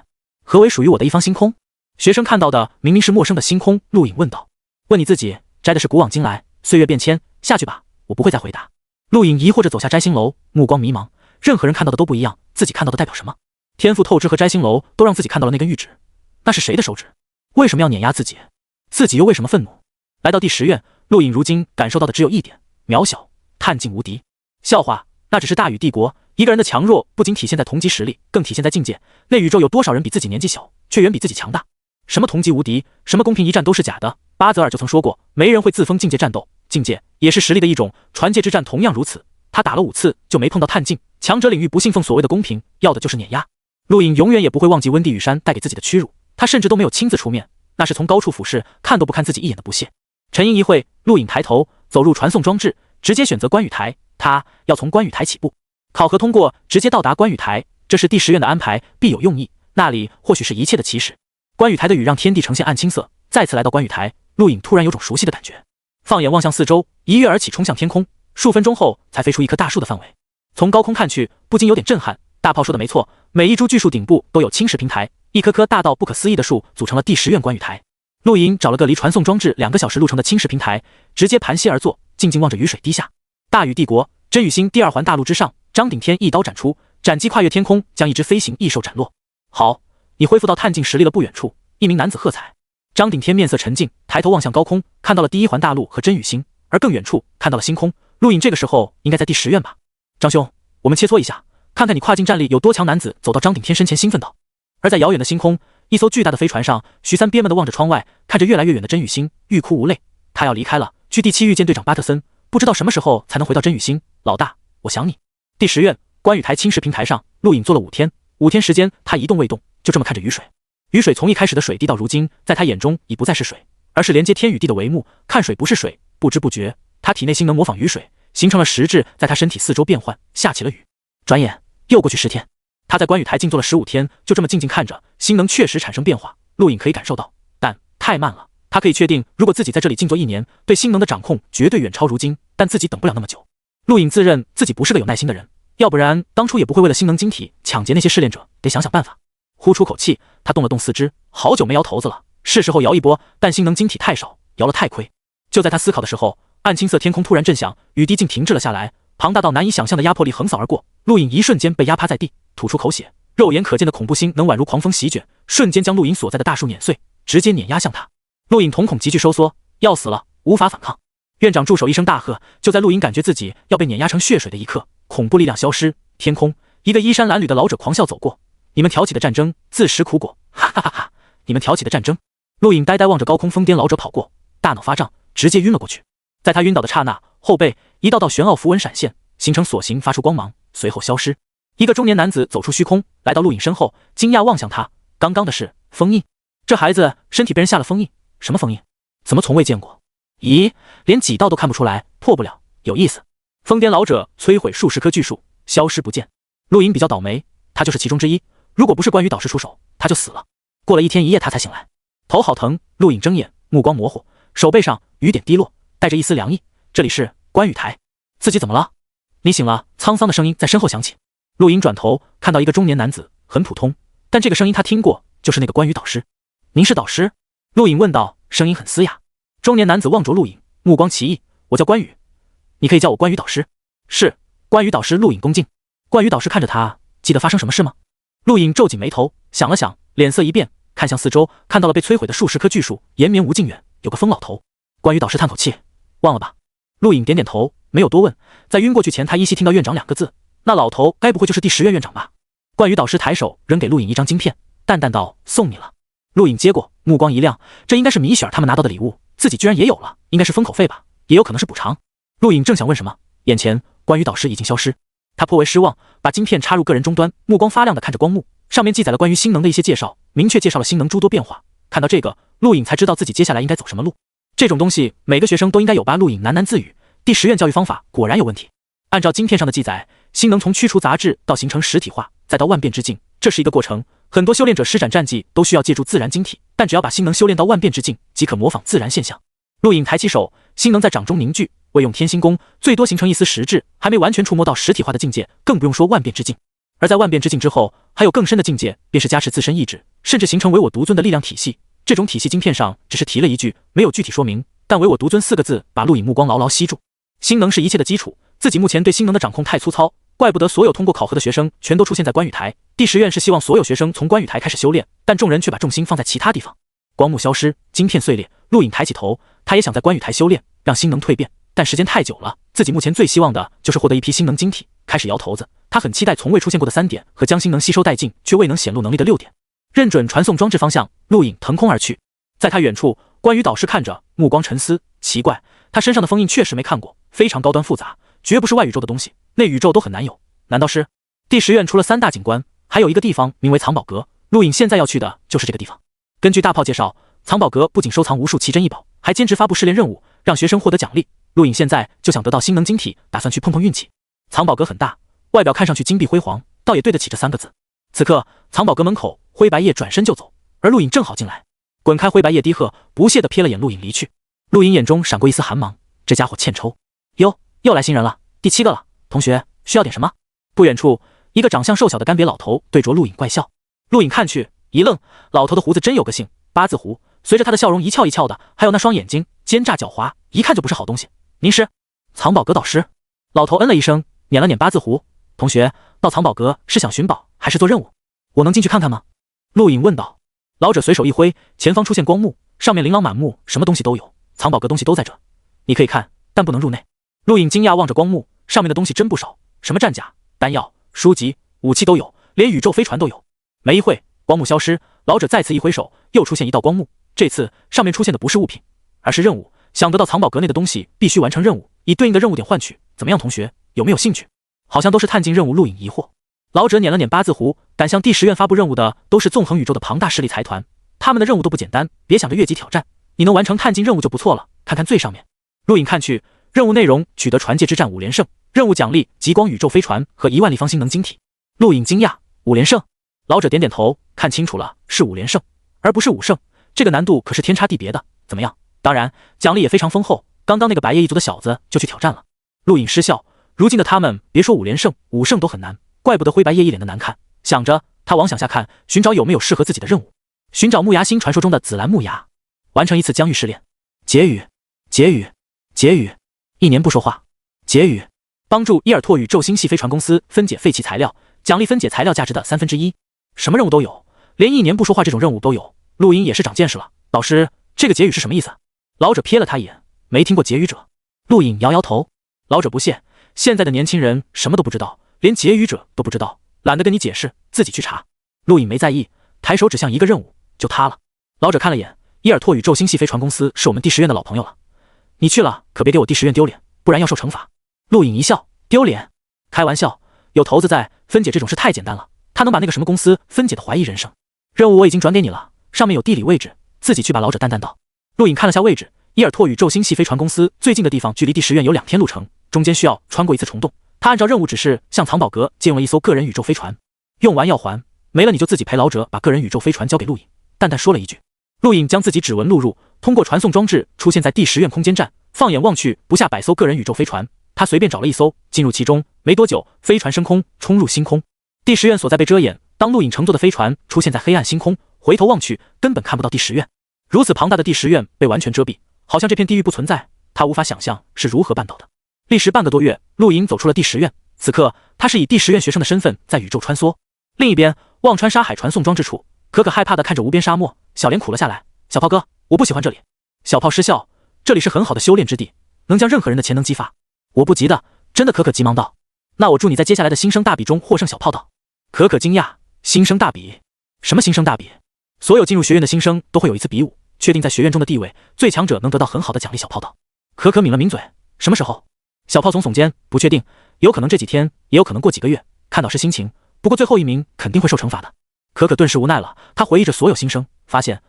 何为属于我的一方星空？学生看到的明明是陌生的星空。陆颖问道。问你自己，摘的是古往今来，岁月变迁。下去吧，我不会再回答。陆颖疑惑着走下摘星楼，目光迷茫，任何人看到的都不一样，自己看到的代表什么？天赋透支和摘星楼都让自己看到了那根玉指，那是谁的手指？为什么要碾压自己？自己又为什么愤怒？来到第10院，陆颖如今感受到的只有一点：渺小，探尽无敌。笑话，那只是大禹帝国。一个人的强弱不仅体现在同级实力，更体现在境界。那宇宙有多少人比自己年纪小，却远比自己强大？什么同级无敌，什么公平一战都是假的。巴泽尔就曾说过，没人会自封境界战斗，境界也是实力的一种，传界之战同样如此。他打了5次就没碰到探镜，强者领域不信奉所谓的公平，要的就是碾压。陆颖永远也不会忘记温地羽山带给自己的屈辱，他甚至都没有亲自出面，那是从高处俯视，看都不看自己一眼的不屑。沉吟一会，陆颖抬头走入传送装置，直接选择观雨台，他要从观雨台起步。考核通过，直接到达观雨台，这是第10院的安排，必有用意，那里或许是一切的起始。观雨台的雨让天地呈现暗青色，再次来到观雨台，陆颖突然有种熟悉的感觉。放眼望向四周，一跃而起冲向天空，数分钟后才飞出一棵大树的范围。从高空看去，不禁有点震撼。大炮说的没错，每一株巨树顶部都有青石平台，一棵棵大到不可思议的树组成了第10院观雨台。陆颖找了个离传送装置2个小时路程的青石平台，直接盘膝而坐，静静望着雨水滴下。大禹帝国真雨星第2环大陆之上，张顶天一刀斩出，斩击跨越天空，将一只飞行异兽斩落。好，你恢复到探镜实力了。不远处，一名男子喝彩。张顶天面色沉静，抬头望向高空，看到了第1环大陆和真雨星，而更远处看到了星空。陆颖这个时候应该在第10院吧？张兄，我们切磋一下，看看你跨境战力有多强。男子走到张顶天身前，兴奋道。而在遥远的星空，一艘巨大的飞船上，徐三憋闷地望着窗外，看着越来越远的真雨星，欲哭无泪。他要离开了，去第7遇见队长巴特森，不知道什么时候才能回到真雨星。老大，我想你。第10院观雨台青石平台上，陆颖坐了5天，5天时间他一动未动，就这么看着雨水。雨水从一开始的水滴到如今，在他眼中已不再是水，而是连接天与地的帷幕。看水不是水，不知不觉他体内星能模仿雨水，形成了实质，在他身体4周变换，下起了雨。转眼又过去10天，他在观雨台静坐了15天，就这么静静看着，星能确实产生变化，陆颖可以感受到，但太慢了。他可以确定，如果自己在这里静坐1年，对星能的掌控绝对远超如今，但自己等不了那么久。陆颖自认自己不是个有耐心的人，要不然当初也不会为了星能晶体抢劫那些试炼者，得想想办法。呼出口气，他动了动四肢，好久没摇头子了，是时候摇一波，但星能晶体太少，摇了太亏。就在他思考的时候，暗青色天空突然震响，雨滴竟停滞了下来，庞大到难以想象的压迫力横扫而过，陆颖一瞬间被压趴在地，吐出口血，肉眼可见的恐怖星能宛如狂风席卷，瞬间将陆颖所在的大树碾碎，直接碾压向他。陆颖瞳孔急剧收缩，要死了，无法反抗。院长助手一声大喝，就在陆颖感觉自己要被碾压成血水的一刻，恐怖力量消失，天空一个衣衫褴褛的老者狂笑走过，你们挑起的战争自食苦果，哈哈哈哈！你们挑起的战争。陆颖呆呆望着高空疯癫老者跑过，大脑发胀，直接晕了过去。在他晕倒的刹那，后背一道道玄奥符文闪现，形成锁形，发出光芒，随后消失。一个中年男子走出虚空，来到陆颖身后，惊讶望向他，刚刚的是封印？这孩子身体被人下了封印？什么封印？怎么从未见过？咦，连几道都看不出来，破不了，有意思。疯癫老者摧毁数十棵巨树，消失不见。陆颖比较倒霉，他就是其中之一。如果不是关羽导师出手，他就死了。过了1天1夜，他才醒来，头好疼。陆颖睁眼，目光模糊，手背上雨点滴落，带着一丝凉意。这里是观雨台，自己怎么了？你醒了。沧桑的声音在身后响起。陆颖转头看到一个中年男子，很普通，但这个声音他听过，就是那个关羽导师。您是导师？陆颖问道，声音很嘶哑。中年男子望着陆颖，目光奇异。我叫关羽，你可以叫我关羽导师。是。关羽导师。陆颖恭敬。关羽导师看着他，记得发生什么事吗？陆颖皱紧眉头，想了想，脸色一变，看向四周，看到了被摧毁的数十棵巨树，延绵无尽远，有个疯老头。关羽导师叹口气，忘了吧。陆颖点点头，没有多问。在晕过去前，他依稀听到院长2个字，那老头该不会就是第10院院长吧？关羽导师抬手扔给陆颖一张晶片，淡淡道，送你了。陆颖接过，目光一亮，这应该是米雪儿他们拿到的礼物，自己居然也有了，应该是封口费吧，也有可能是补偿。陆颖正想问什么，眼前关羽导师已经消失。他颇为失望，把晶片插入个人终端，目光发亮的看着光幕，上面记载了关于星能的一些介绍，明确介绍了星能诸多变化。看到这个，陆颖才知道自己接下来应该走什么路。这种东西每个学生都应该有吧？陆颖喃喃自语，第10院教育方法果然有问题。按照晶片上的记载，星能从驱除杂质到形成实体化，再到万变之境，这是一个过程。很多修炼者施展战技都需要借助自然晶体，但只要把星能修炼到万变之境，即可模仿自然现象。陆颖抬起手，星能在掌中凝聚，未用天星功，最多形成一丝实质，还没完全触摸到实体化的境界，更不用说万变之境。而在万变之境之后，还有更深的境界，便是加持自身意志，甚至形成唯我独尊的力量体系。这种体系晶片上只是提了一句，没有具体说明，但唯我独尊4个字把陆颖目光牢牢吸住。星能是一切的基础，自己目前对星能的掌控太粗糙，怪不得所有通过考核的学生全都出现在观雨台。第10院是希望所有学生从观雨台开始修炼，但众人却把重心放在其他地方。光幕消失，晶片碎裂，陆颖抬起头，他也想在观雨台修炼，让心能蜕变，但时间太久了，自己目前最希望的就是获得一批心能晶体。开始摇头子，他很期待从未出现过的3点和将心能吸收殆尽却未能显露能力的6点。认准传送装置方向，陆颖腾空而去。在他远处，关羽导师看着，目光沉思，奇怪，他身上的封印确实没看过，非常高端复杂，绝不是外宇宙的东西，内宇宙都很难有。难道是？第10院除了3大景观，还有一个地方名为藏宝阁，陆颖现在要去的就是这个地方。根据大炮介绍，藏宝阁不仅收藏无数奇珍异宝，还坚持发布试炼任务，让学生获得奖励。陆颖现在就想得到心能晶体，打算去碰碰运气。藏宝阁很大，外表看上去金碧辉煌，倒也对得起这3个字。此刻，藏宝阁门口，灰白叶转身就走，而陆颖正好进来。滚开！灰白叶低喝，不屑地瞥了眼陆颖离去。陆颖眼中闪过一丝寒芒，这家伙欠抽。哟，又来新人了，第7个了。同学，需要点什么？不远处，一个长相瘦小的干瘪老头对着陆颖怪笑。陆颖看去一愣，老头的胡子真有个性，八字胡，随着他的笑容一翘一翘的，还有那双眼睛奸诈狡猾，一看就不是好东西。您是藏宝阁导师？老头嗯了一声，捻了捻八字胡。同学，到藏宝阁是想寻宝还是做任务？我能进去看看吗？陆颖问道。老者随手一挥，前方出现光幕，上面琳琅满目，什么东西都有。藏宝阁东西都在这，你可以看，但不能入内。陆颖惊讶望着光幕，上面的东西真不少，什么战甲、丹药、书籍、武器都有，连宇宙飞船都有。没一会，光幕消失，老者再次一挥手，又出现一道光幕。这次上面出现的不是物品，而是任务。想得到藏宝阁内的东西，必须完成任务，以对应的任务点换取。怎么样，同学，有没有兴趣？好像都是探镜任务。陆颖疑惑。老者捻了捻八字胡，敢向第10院发布任务的都是纵横宇宙的庞大势力财团，他们的任务都不简单，别想着越级挑战，你能完成探镜任务就不错了。看看最上面。陆颖看去，任务内容取得传界之战5连胜，任务奖励极光宇宙飞船和1万立方星能晶体。陆颖惊讶，5连胜？老者点点头，看清楚了，是5连胜，而不是5胜，这个难度可是天差地别的。怎么样？当然，奖励也非常丰厚。刚刚那个白夜一族的小子就去挑战了。陆颖失笑，如今的他们别说5连胜，5胜都很难。怪不得灰白叶一脸的难看，想着他往想下看，寻找有没有适合自己的任务，寻找木牙星传说中的紫蓝木牙，完成一次疆域试炼。结语，结语，结语，1年不说话。结语，帮助伊尔拓宇宙星系飞船公司分解废弃材料，奖励分解材料价值的1/3。什么任务都有，连1年不说话这种任务都有。陆颖也是长见识了。老师，这个结语是什么意思？老者瞥了他一眼，没听过结语者。陆颖摇摇头。老者不屑，现在的年轻人什么都不知道，连结语者都不知道，懒得跟你解释，自己去查。陆颖没在意，抬手指向一个任务，就他了。老者看了眼，伊尔拓宇宙星系飞船公司是我们第10院的老朋友了，你去了可别给我第10院丢脸，不然要受惩罚。陆颖一笑，丢脸？开玩笑，有头子在，分解这种事太简单了，他能把那个什么公司分解的怀疑人生。任务我已经转给你了，上面有地理位置，自己去吧。老者淡淡道。陆颖看了下位置，伊尔拓宇宙星系飞船公司最近的地方距离第10院有2天路程，中间需要穿过一次虫洞。他按照任务指示向藏宝阁借用了一艘个人宇宙飞船，用完要还，没了你就自己赔。老者把个人宇宙飞船交给陆颖，淡淡说了一句。陆颖将自己指纹录入，通过传送装置出现在第10院空间站，放眼望去不下100艘个人宇宙飞船，他随便找了一艘进入其中，没多久飞船升空冲入星空。第10院所在被遮掩，当陆颖乘坐的飞船出现在黑暗星空，回头望去根本看不到第10院。如此庞大的第10院被完全遮蔽，好像这片地狱不存在，他无法想象是如何办到的。历时半个多月，陆颖走出了第10院。此刻，他是以第10院学生的身份在宇宙穿梭。另一边，忘川沙海传送装置处，可可害怕地看着无边沙漠，小脸苦了下来。小炮哥，我不喜欢这里。小炮失笑，这里是很好的修炼之地，能将任何人的潜能激发。我不急的，真的。可可急忙道。那我祝你在接下来的新生大比中获胜。小炮道。可可惊讶，新生大比？什么新生大比？所有进入学院的新生都会有一次比武，确定在学院中的地位，最强者能得到很好的奖励。小炮道。可可抿了抿嘴，什么时候？小炮耸耸肩，不确定，有可能这几天，也有可能过几个月，看导师心情。不过最后一名肯定会受惩罚的。可可顿时无奈了，他回忆着所有新生，发现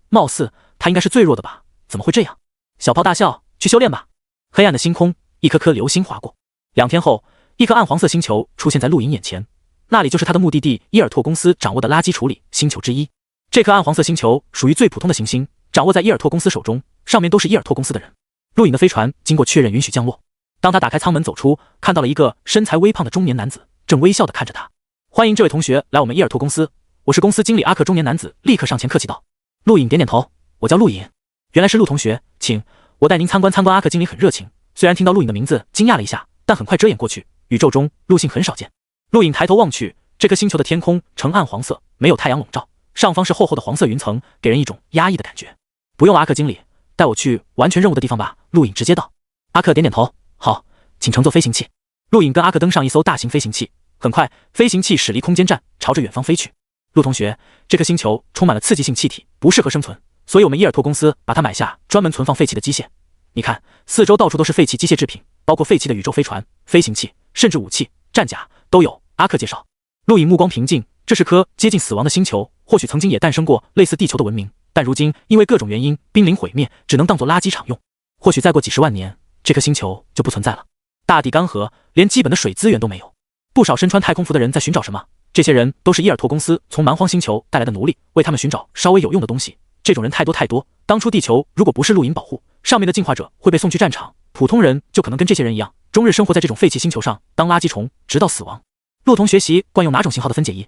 貌似他应该是最弱的吧？怎么会这样？小炮大笑，去修炼吧。黑暗的星空，一颗颗流星划过。2天后，一颗暗黄色星球出现在陆颖眼前，那里就是他的目的地伊尔拓公司掌握的垃圾处理星球之一。这颗暗黄色星球属于最普通的行星，掌握在伊尔拓公司手中，上面都是伊尔拓公司的人。陆颖的飞船经过确认允许降落。当他打开舱门走出，看到了一个身材微胖的中年男子，正微笑地看着他。欢迎这位同学来我们伊尔拓公司，我是公司经理阿克。中年男子立刻上前客气道。陆颖点点头，我叫陆颖。原来是陆同学，请我带您参观参观。阿克经理很热情，虽然听到陆颖的名字惊讶了一下，但很快遮掩过去，宇宙中陆星很少见。陆颖抬头望去，这颗星球的天空呈暗黄色，没有太阳笼罩，上方是厚厚的黄色云层，给人一种压抑的感觉。不用阿克经理，带我去完全任务的地方吧。陆颖直接道。阿克点点头，好，请乘坐飞行器。陆颖跟阿克登上一艘大型飞行器，很快飞行器驶离空间站，朝着远方飞去。陆同学，这颗星球充满了刺激性气体，不适合生存，所以我们伊尔托公司把它买下，专门存放废弃的机械。你看，四周到处都是废弃机械制品，包括废弃的宇宙飞船、飞行器，甚至武器、战甲都有。阿克介绍。陆颖目光平静，这是颗接近死亡的星球，或许曾经也诞生过类似地球的文明，但如今因为各种原因濒临毁灭，只能当作垃圾场用。或许再过几十万年，这颗星球就不存在了。大地干涸，连基本的水资源都没有。不少身穿太空服的人在寻找什么？这些人都是伊尔托公司从蛮荒星球带来的奴隶，为他们寻找稍微有用的东西。这种人太多太多，当初地球如果不是陆颖保护，上面的进化者会被送去战场，普通人就可能跟这些人一样，终日生活在这种废弃星球上，当垃圾虫，直到死亡。陆同学习惯用哪种型号的分解仪？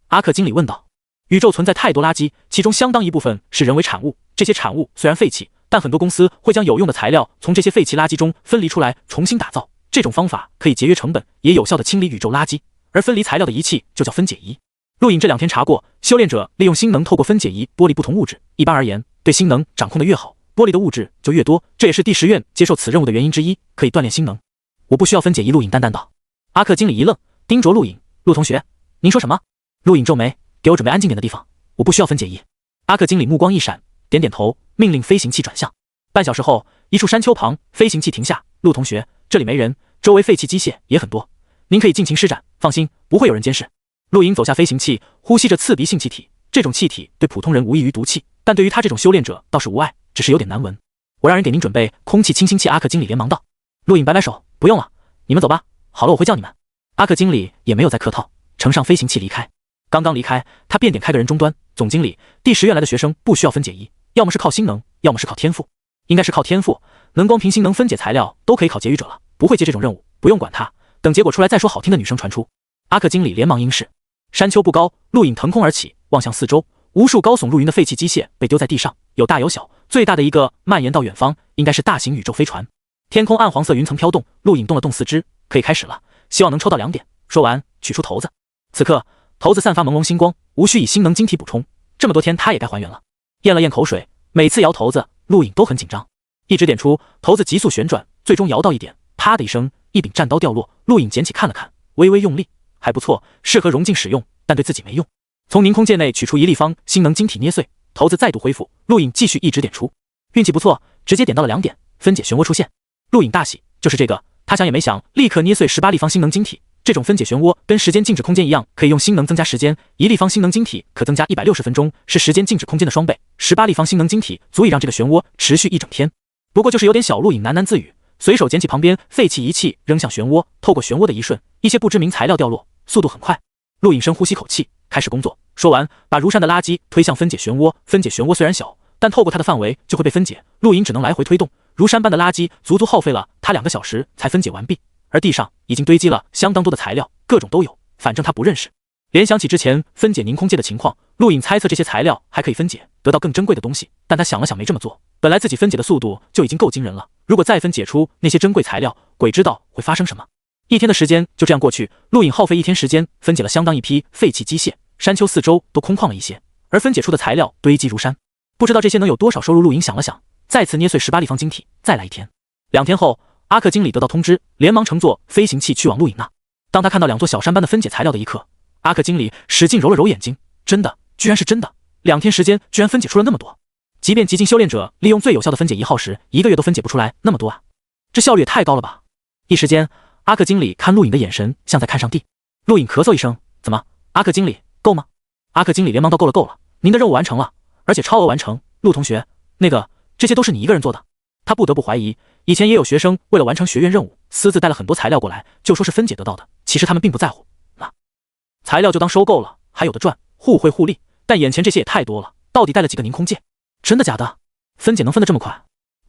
阿克经理问道。宇宙存在太多垃圾，其中相当一部分是人为产物，这些产物虽然废弃，但很多公司会将有用的材料从这些废弃垃圾中分离出来，重新打造。这种方法可以节约成本，也有效地清理宇宙垃圾，而分离材料的仪器就叫分解仪。陆颖这2天查过，修炼者利用星能透过分解仪剥离不同物质，一般而言，对星能掌控的越好，剥离的物质就越多，这也是第10院接受此任务的原因之一，可以锻炼星能。我不需要分解仪，陆颖淡淡道。阿克经理一愣，盯着陆颖，陆同学，您说什么？陆颖皱眉，给我准备安静点的地方，我不需要分解仪。阿克经理目光一闪，点点头，命令飞行器转向。半小时后，一处山丘旁，飞行器停下。陆同学，这里没人，周围废弃机械也很多，您可以尽情施展，放心，不会有人监视。陆颖走下飞行器，呼吸着刺鼻性气体，这种气体对普通人无异于毒气，但对于他这种修炼者倒是无碍，只是有点难闻。我让人给您准备空气清新器。阿克经理连忙道。陆颖摆摆手，不用了，你们走吧，好了我会叫你们。阿克经理也没有再客套，乘上飞行器离开。刚刚离开，他便点开个人终端，总经理，第10院来的学生不需要分解仪，要么是靠星能，要么是靠天赋。应该是靠天赋，能光凭星能分解材料都可以考劫狱者了，不会接这种任务，不用管他，等结果出来再说。好听的女声传出。阿克经理连忙应是。山丘不高，陆颖腾空而起，望向四周，无数高耸入云的废弃机械被丢在地上，有大有小，最大的一个蔓延到远方，应该是大型宇宙飞船。天空暗黄色云层飘动，陆颖动了动四肢，可以开始了，希望能抽到2点。说完，取出骰子。此刻，骰子散发朦胧星光，无需以星能晶体补充，这么多天他也该还原了。咽了咽口水，每次摇骰子，陆颖都很紧张。一直点出，骰子急速旋转，最终摇到1点，啪的一声，一柄战刀掉落。陆颖捡起看了看，微微用力，还不错，适合融进使用，但对自己没用。从凝空界内取出一立方星能晶体捏碎，骰子再度恢复。陆颖继续一直点出，运气不错，直接点到了2点，分解漩涡出现。陆颖大喜，就是这个。他想也没想，立刻捏碎18立方星能晶体。这种分解漩涡跟时间静止空间一样，可以用星能增加时间。1立方星能晶体可增加160分钟，是时间静止空间的双倍。18立方星能晶体足以让这个漩涡持续1整天。不过就是有点小。陆颖喃喃自语，随手捡起旁边废弃仪器扔向漩涡，透过漩涡的一瞬，一些不知名材料掉落，速度很快。陆颖深呼吸口气，开始工作。说完，把如山的垃圾推向分解漩涡。分解漩涡虽然小，但透过它的范围就会被分解。陆颖只能来回推动，如山般的垃圾足足耗费了他2个小时才分解完毕。而地上已经堆积了相当多的材料，各种都有，反正他不认识。联想起之前分解凝空界的情况，陆颖猜测这些材料还可以分解，得到更珍贵的东西。但他想了想，没这么做。本来自己分解的速度就已经够惊人了，如果再分解出那些珍贵材料，鬼知道会发生什么。1天的时间就这样过去，陆颖耗费1天时间分解了相当一批废弃机械，山丘四周都空旷了一些，而分解出的材料堆积如山，不知道这些能有多少收入。陆颖想了想，再次捏碎18立方晶体，再来1天。2天后，阿克经理得到通知，连忙乘坐飞行器去往陆颖那。当他看到2座小山般的分解材料的一刻，阿克经理使劲揉了揉眼睛，真的，居然是真的！2天时间居然分解出了那么多，即便极境修炼者利用最有效的分解仪耗时，1个月都分解不出来那么多啊！这效率也太高了吧！一时间，阿克经理看陆颖的眼神像在看上帝。陆颖咳嗽一声，怎么？阿克经理，够吗？阿克经理连忙道，够了够了，您的任务完成了，而且超额完成。陆同学，这些都是你一个人做的？他不得不怀疑，以前也有学生为了完成学院任务，私自带了很多材料过来，就说是分解得到的，其实他们并不在乎。那材料就当收购了，还有的赚，互惠互利。但眼前这些也太多了，到底带了几个凝空界？真的假的？分解能分得这么快？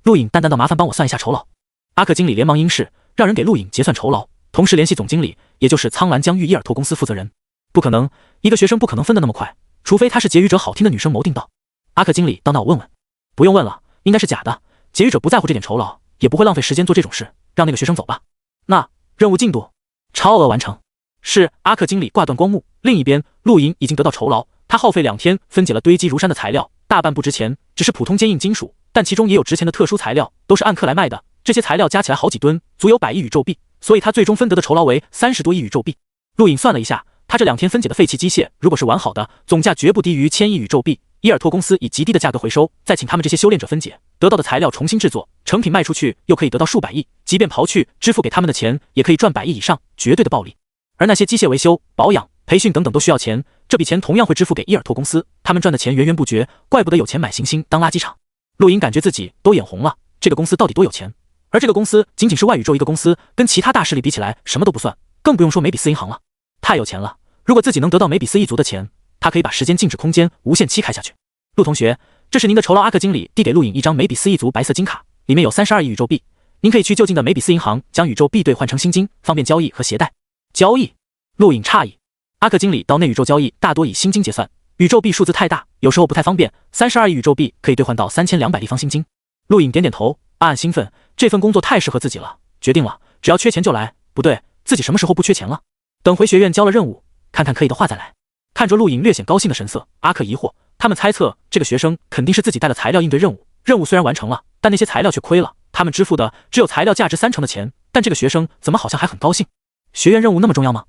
陆颖淡淡道，麻烦帮我算一下酬劳。阿克经理连忙应是，让人给陆颖结算酬劳，同时联系总经理，也就是苍蓝疆域伊尔托公司负责人。不可能，一个学生不可能分得那么快，除非他是劫狱者。好听的女生谋定道。阿克经理道，那我问问。不用问了，应该是假的。劫狱者不在乎这点酬劳，也不会浪费时间做这种事，让那个学生走吧。那任务进度，超额完成。是阿克经理挂断光幕。另一边，陆莹已经得到酬劳，他耗费2天分解了堆积如山的材料，大半不值钱，只是普通坚硬金属，但其中也有值钱的特殊材料，都是按克来卖的。这些材料加起来好几吨，足有100亿宇宙币，所以他最终分得的酬劳为30多亿宇宙币。陆颖算了一下，他这2天分解的废弃机械，如果是完好的，总价绝不低于1000亿宇宙币。伊尔托公司以极低的价格回收，再请他们这些修炼者分解，得到的材料重新制作，成品卖出去又可以得到数百亿，即便刨去支付给他们的钱，也可以赚100亿以上，绝对的暴利。而那些机械维修、保养、培训等等都需要钱，这笔钱同样会支付给伊尔托公司，他们赚的钱源源不绝，怪不得有钱买行星当垃圾场。陆莹感觉自己都眼红了，这个公司到底多有钱？而这个公司仅仅是外宇宙一个公司，跟其他大势力比起来什么都不算，更不用说梅比斯银行了，太有钱了。如果自己能得到梅比斯一族的钱，他可以把时间静止空间无限期开下去。陆同学，这是您的酬劳。阿克经理递给陆颖一张梅比斯一族白色金卡，里面有32亿宇宙币，您可以去就近的梅比斯银行将宇宙币兑换成新金，方便交易和携带。交易？陆颖诧异，阿克经理到内宇宙交易大多以新金结算，宇宙币数字太大，有时候不太方便。32亿宇宙币可以兑换到3200立方新金。陆颖点点头，暗暗兴奋，这份工作太适合自己了，决定了，只要缺钱就来。不对，自己什么时候不缺钱了？等回学院交了任务，看看可以的话再来。看着陆颖略显高兴的神色，阿克疑惑，他们猜测这个学生肯定是自己带了材料应对任务，任务虽然完成了，但那些材料却亏了，他们支付的只有材料价值30%的钱，但这个学生怎么好像还很高兴？学院任务那么重要吗？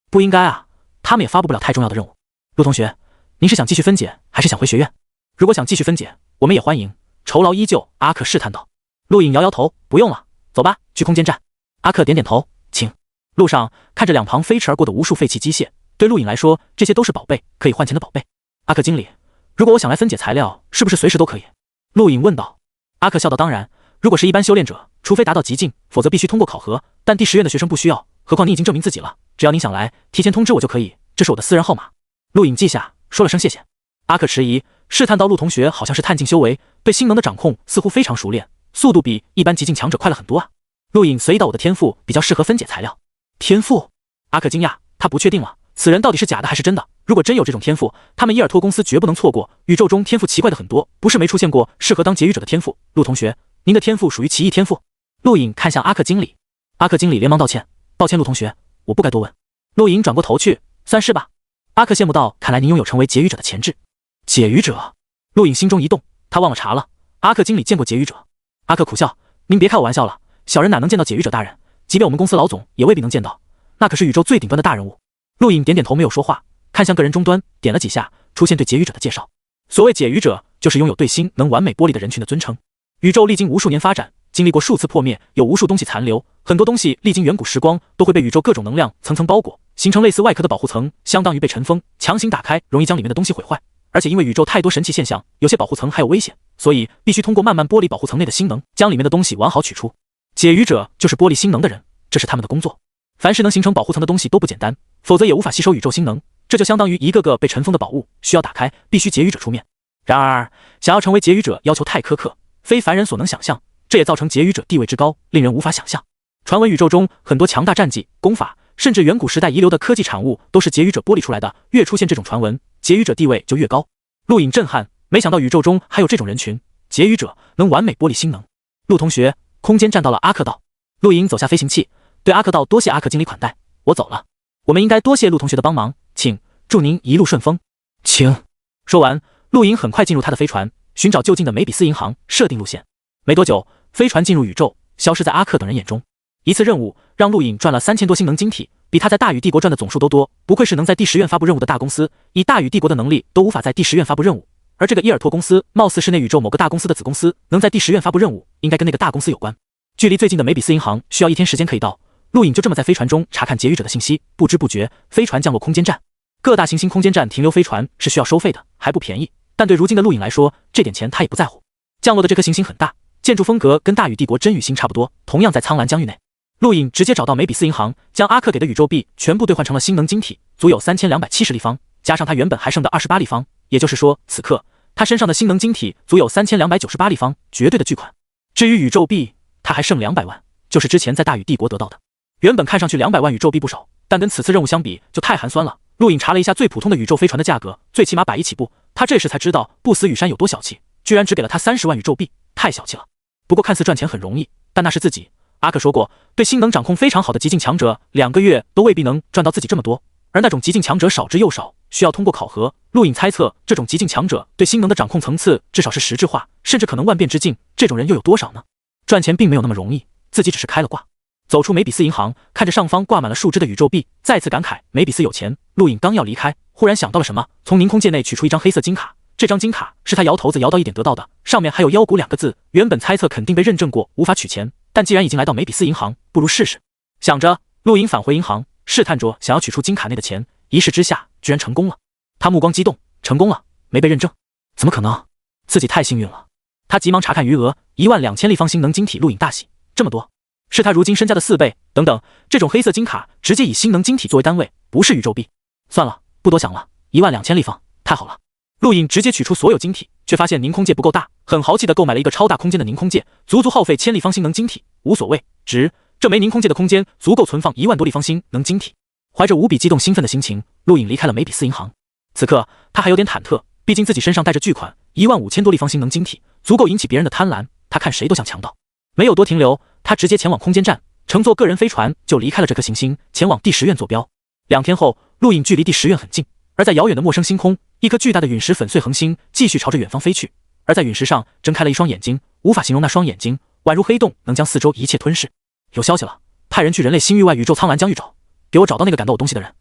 不应该啊，他们也发布不了太重要的任务。陆同学，您是想继续分解，还是想回学院？如果想继续分解，我们也欢迎，酬劳依旧。阿克试探道。陆颖摇摇头，不用了，走吧，去空间站。阿克点点头，请。路上看着两旁飞驰而过的无数废弃机械，对陆颖来说，这些都是宝贝，可以换钱的宝贝。阿克经理，如果我想来分解材料，是不是随时都可以？陆颖问道。阿克笑道，当然，如果是一般修炼者，除非达到极境，否则必须通过考核，但第10院的学生不需要，何况你已经证明自己了，只要您想来，提前通知我就可以，这是我的私人号码。陆颖记下，说了声谢谢。阿克迟疑，试探到陆同学好像是探境修为，对星能的掌控似乎非常熟练，速度比一般极境强者快了很多啊。陆颖随意道，我的天赋比较适合分解材料。天赋？阿克惊讶，他不确定了，此人到底是假的还是真的？如果真有这种天赋，他们伊尔托公司绝不能错过。宇宙中天赋奇怪的很多，不是没出现过适合当劫狱者的天赋。陆同学，您的天赋属于奇异天赋。陆颖看向阿克经理，阿克经理连忙道歉，抱歉陆同学，我不该多问。陆颖转过头去，算是吧。阿克羡慕道，看来您拥有成为劫狱者的潜质。劫狱者？陆颖心中一动，他忘了查了，阿克经理见过劫狱者。阿克苦笑，您别开我玩笑了，小人哪能见到劫狱者大人，即便我们公司老总也未必能见到，那可是宇宙最顶端的大人物。陆颖点点头，没有说话，看向个人终端，点了几下，出现对劫狱者的介绍。所谓劫狱者，就是拥有对星能完美剥离的人群的尊称。宇宙历经无数年发展，经历过数次破灭，有无数东西残留，很多东西历经远古时光，都会被宇宙各种能量层层包裹，形成类似外壳的保护层，相当于被尘封强行打开，容易将里面的东西毁坏。而且因为宇宙太多神奇现象，有些保护层还有危险，所以必须通过慢慢剥离保护层内的星能，将里面的东西完好取出。解狱者就是剥离星能的人，这是他们的工作。凡是能形成保护层的东西都不简单，否则也无法吸收宇宙星能，这就相当于一个个被尘封的宝物，需要打开，必须劫狱者出面。然而，想要成为劫狱者要求太苛刻，非凡人所能想象，这也造成劫狱者地位之高，令人无法想象。传闻宇宙中很多强大战技、功法，甚至远古时代遗留的科技产物，都是劫狱者剥离出来的。越出现这种传闻，劫狱者地位就越高。陆颖震撼，没想到宇宙中还有这种人群，劫狱者能完美剥离星能。陆同学，空间站到了。阿克道。陆颖走下飞行器，对阿克道，多谢阿克经理款待，我走了。我们应该多谢陆同学的帮忙，请，祝您一路顺风。请。说完，陆颖很快进入他的飞船，寻找就近的梅比斯银行，设定路线。没多久，飞船进入宇宙，消失在阿克等人眼中。一次任务让陆颖赚了3000多星能晶体，比他在大宇帝国赚的总数都多，不愧是能在第10院发布任务的大公司，以大宇帝国的能力都无法在第10院发布任务。而这个伊尔托公司貌似是内宇宙某个大公司的子公司，能在第10院发布任务，应该跟那个大公司有关。距离最近的梅比斯银行需要1天时间可以到。陆颖就这么在飞船中查看劫狱者的信息，不知不觉，飞船降落空间站。各大行星空间站停留飞船是需要收费的，还不便宜，但对如今的陆颖来说，这点钱他也不在乎。降落的这颗行星很大，建筑风格跟大宇帝国真宇星差不多，同样在苍蓝疆域内。陆颖直接找到梅比斯银行，将阿克给的宇宙币全部兑换成了星能晶体，足有3270立方，加上他原本还剩的28立方，也就是说，此刻他身上的星能晶体足有3298立方，绝对的巨款。至于宇宙币，他还剩200万，就是之前在大宇帝国得到的。原本看上去200万宇宙币不少，但跟此次任务相比就太寒酸了。陆颖查了一下最普通的宇宙飞船的价格，最起码100亿起步。他这时才知道不死羽山有多小气，居然只给了他30万宇宙币，太小气了。不过看似赚钱很容易，但那是自己，阿克说过，对星能掌控非常好的极境强者，2个月都未必能赚到自己这么多，而那种极境强者少之又少，需要通过考核。陆颖猜测，这种极境强者对星能的掌控层次至少是实质化，甚至可能万变之境，这种人又有多少呢？赚钱并没有那么容易，自己只是开了挂。走出梅比斯银行，看着上方挂满了树枝的宇宙币，再次感慨梅比斯有钱。陆颖刚要离开，忽然想到了什么，从凝空界内取出一张黑色金卡。这张金卡是他摇头子摇到一点得到的，上面还有妖股2个字。原本猜测肯定被认证过，无法取钱，但既然已经来到梅比斯银行，不如试试。想着，陆颖返回银行，试探着想要取出金卡内的钱，一试之下居然成功了。他目光激动，成功了，没被认证？怎么可能？自己太幸运了。他急忙查看余额，12000立方星能晶体。陆颖大喜，这么多，是他如今身家的4倍。等等，这种黑色金卡直接以星能晶体作为单位，不是宇宙币。算了，不多想了，12000立方，太好了。陆颖直接取出所有晶体，却发现凝空界不够大，很豪气的购买了一个超大空间的凝空界，足耗费1000立方星能晶体，无所谓，值。这枚凝空界的空间足够存放1万多立方星能晶体。怀着无比激动兴奋的心情，陆颖离开了梅比斯银行。此刻他还有点忐忑，毕竟自己身上带着巨款15000多立方星能晶体，足够引起别人的贪婪，他看谁都想抢到。没有多停留，他直接前往空间站，乘坐个人飞船就离开了这颗行星，前往第10院坐标。2天后，陆颖距离第10院很近，而在遥远的陌生星空，一颗巨大的陨石粉碎恒星，继续朝着远方飞去。而在陨石上睁开了一双眼睛，无法形容那双眼睛，宛如黑洞，能将四周一切吞噬。有消息了，派人去人类星域外宇宙苍蓝疆域找，给我找到那个赶到我东西的人，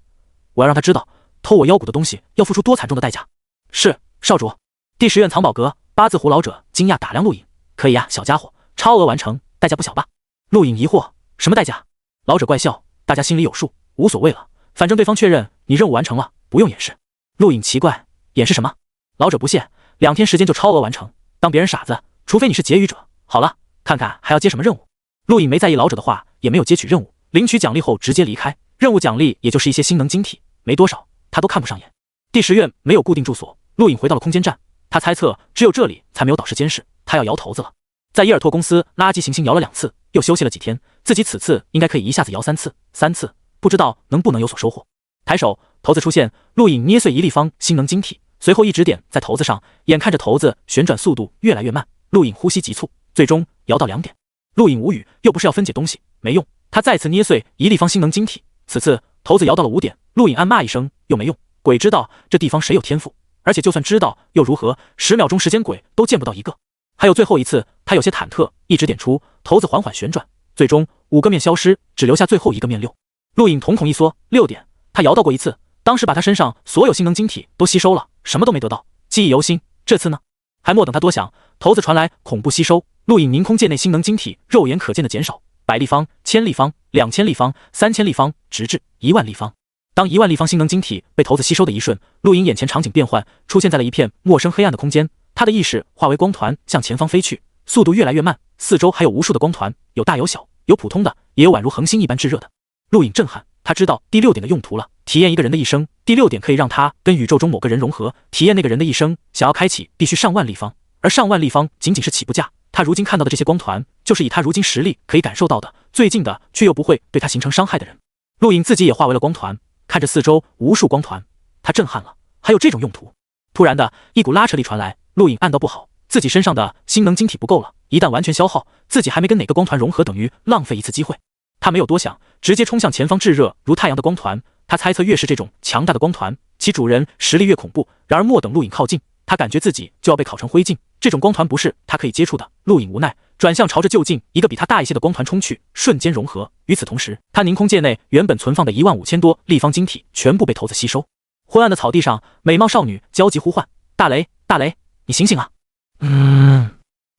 我要让他知道偷我妖骨的东西要付出多惨重的代价。是，少主。第10院藏宝阁8字胡老者惊讶打量陆颖，可以呀，小家伙，超额完成，代价不小吧？陆颖疑惑，什么代价？老者怪笑，大家心里有数，无所谓了，反正对方确认你任务完成了，不用掩饰。陆颖奇怪，掩饰什么？老者不屑，2天时间就超额完成，当别人傻子，除非你是劫狱者。好了，看看还要接什么任务。陆颖没在意老者的话，也没有接取任务，领取奖励后直接离开。任务奖励也就是一些星能晶体，没多少，他都看不上眼。第10院没有固定住所，陆颖回到了空间站，他猜测只有这里才没有导师监视，他要摇头子了。在伊尔托公司垃圾行星摇了2次，又休息了几天，自己此次应该可以一下子摇3次，3次不知道能不能有所收获。抬手，骰子出现，陆颖捏碎1立方星能晶体，随后一指点在骰子上，眼看着骰子旋转速度越来越慢，陆颖呼吸急促，最终摇到2点。陆颖无语，又不是要分解东西，没用。他再次捏碎1立方星能晶体，此次骰子摇到了5点，陆颖暗骂一声，又没用。鬼知道这地方谁有天赋，而且就算知道又如何？10秒钟时间鬼都见不到一个。还有最后一次，他有些忐忑，一指点出，骰子缓缓旋转，最终5个面消失，只留下最后1个面6。陆颖瞳孔一缩，6点，他摇到过一次，当时把他身上所有星能晶体都吸收了，什么都没得到，记忆犹新。这次呢？还莫等他多想，骰子传来恐怖吸收，陆颖凝空界内星能晶体肉眼可见的减少，100立方、1000立方、2000立方、3000立方，直至1万立方。当1万立方星能晶体被骰子吸收的一瞬，陆颖眼前场景变换，出现在了一片陌生黑暗的空间。他的意识化为光团向前方飞去，速度越来越慢，四周还有无数的光团，有大有小，有普通的，也有宛如恒星一般炙热的。陆颖震撼，他知道第6点的用途了，体验一个人的一生。第6点可以让他跟宇宙中某个人融合，体验那个人的一生，想要开启必须上万立方，而上万立方仅仅是起步价。他如今看到的这些光团，就是以他如今实力可以感受到的最近的，却又不会对他形成伤害的人。陆颖自己也化为了光团，看着四周无数光团，他震撼了，还有这种用途。突然的一股拉扯力传来，陆颖暗道不好，自己身上的星能晶体不够了，一旦完全消耗，自己还没跟哪个光团融合，等于浪费一次机会。他没有多想，直接冲向前方炙热如太阳的光团。他猜测越是这种强大的光团，其主人实力越恐怖。然而莫等陆颖靠近，他感觉自己就要被烤成灰烬，这种光团不是他可以接触的。陆颖无奈，转向朝着就近一个比他大一些的光团冲去，瞬间融合。与此同时，他凝空界内原本存放的15000多立方晶体全部被骰子吸收。昏暗的草地上，美貌少女焦急呼唤：“大雷，大雷，你醒醒啊！”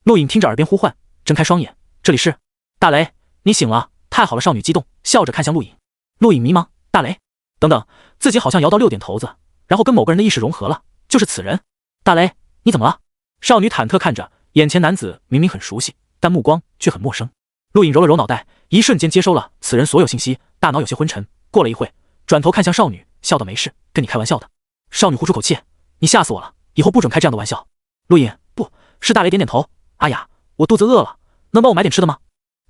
陆颖听着耳边呼唤，睁开双眼，这里是大雷，你醒了，太好了！少女激动，笑着看向陆颖。陆颖迷茫，大雷，等等，自己好像摇到6点骰子，然后跟某个人的意识融合了，就是此人。大雷，你怎么了？少女忐忑看着眼前男子，明明很熟悉，但目光却很陌生。陆颖揉了揉脑袋，一瞬间接收了此人所有信息，大脑有些昏沉。过了一会，转头看向少女，笑道：“没事，跟你开玩笑的。”少女呼出口气：“你吓死我了，以后不准开这样的玩笑。”陆颖，不是。大雷点点头：“阿雅，我肚子饿了，能帮我买点吃的吗？”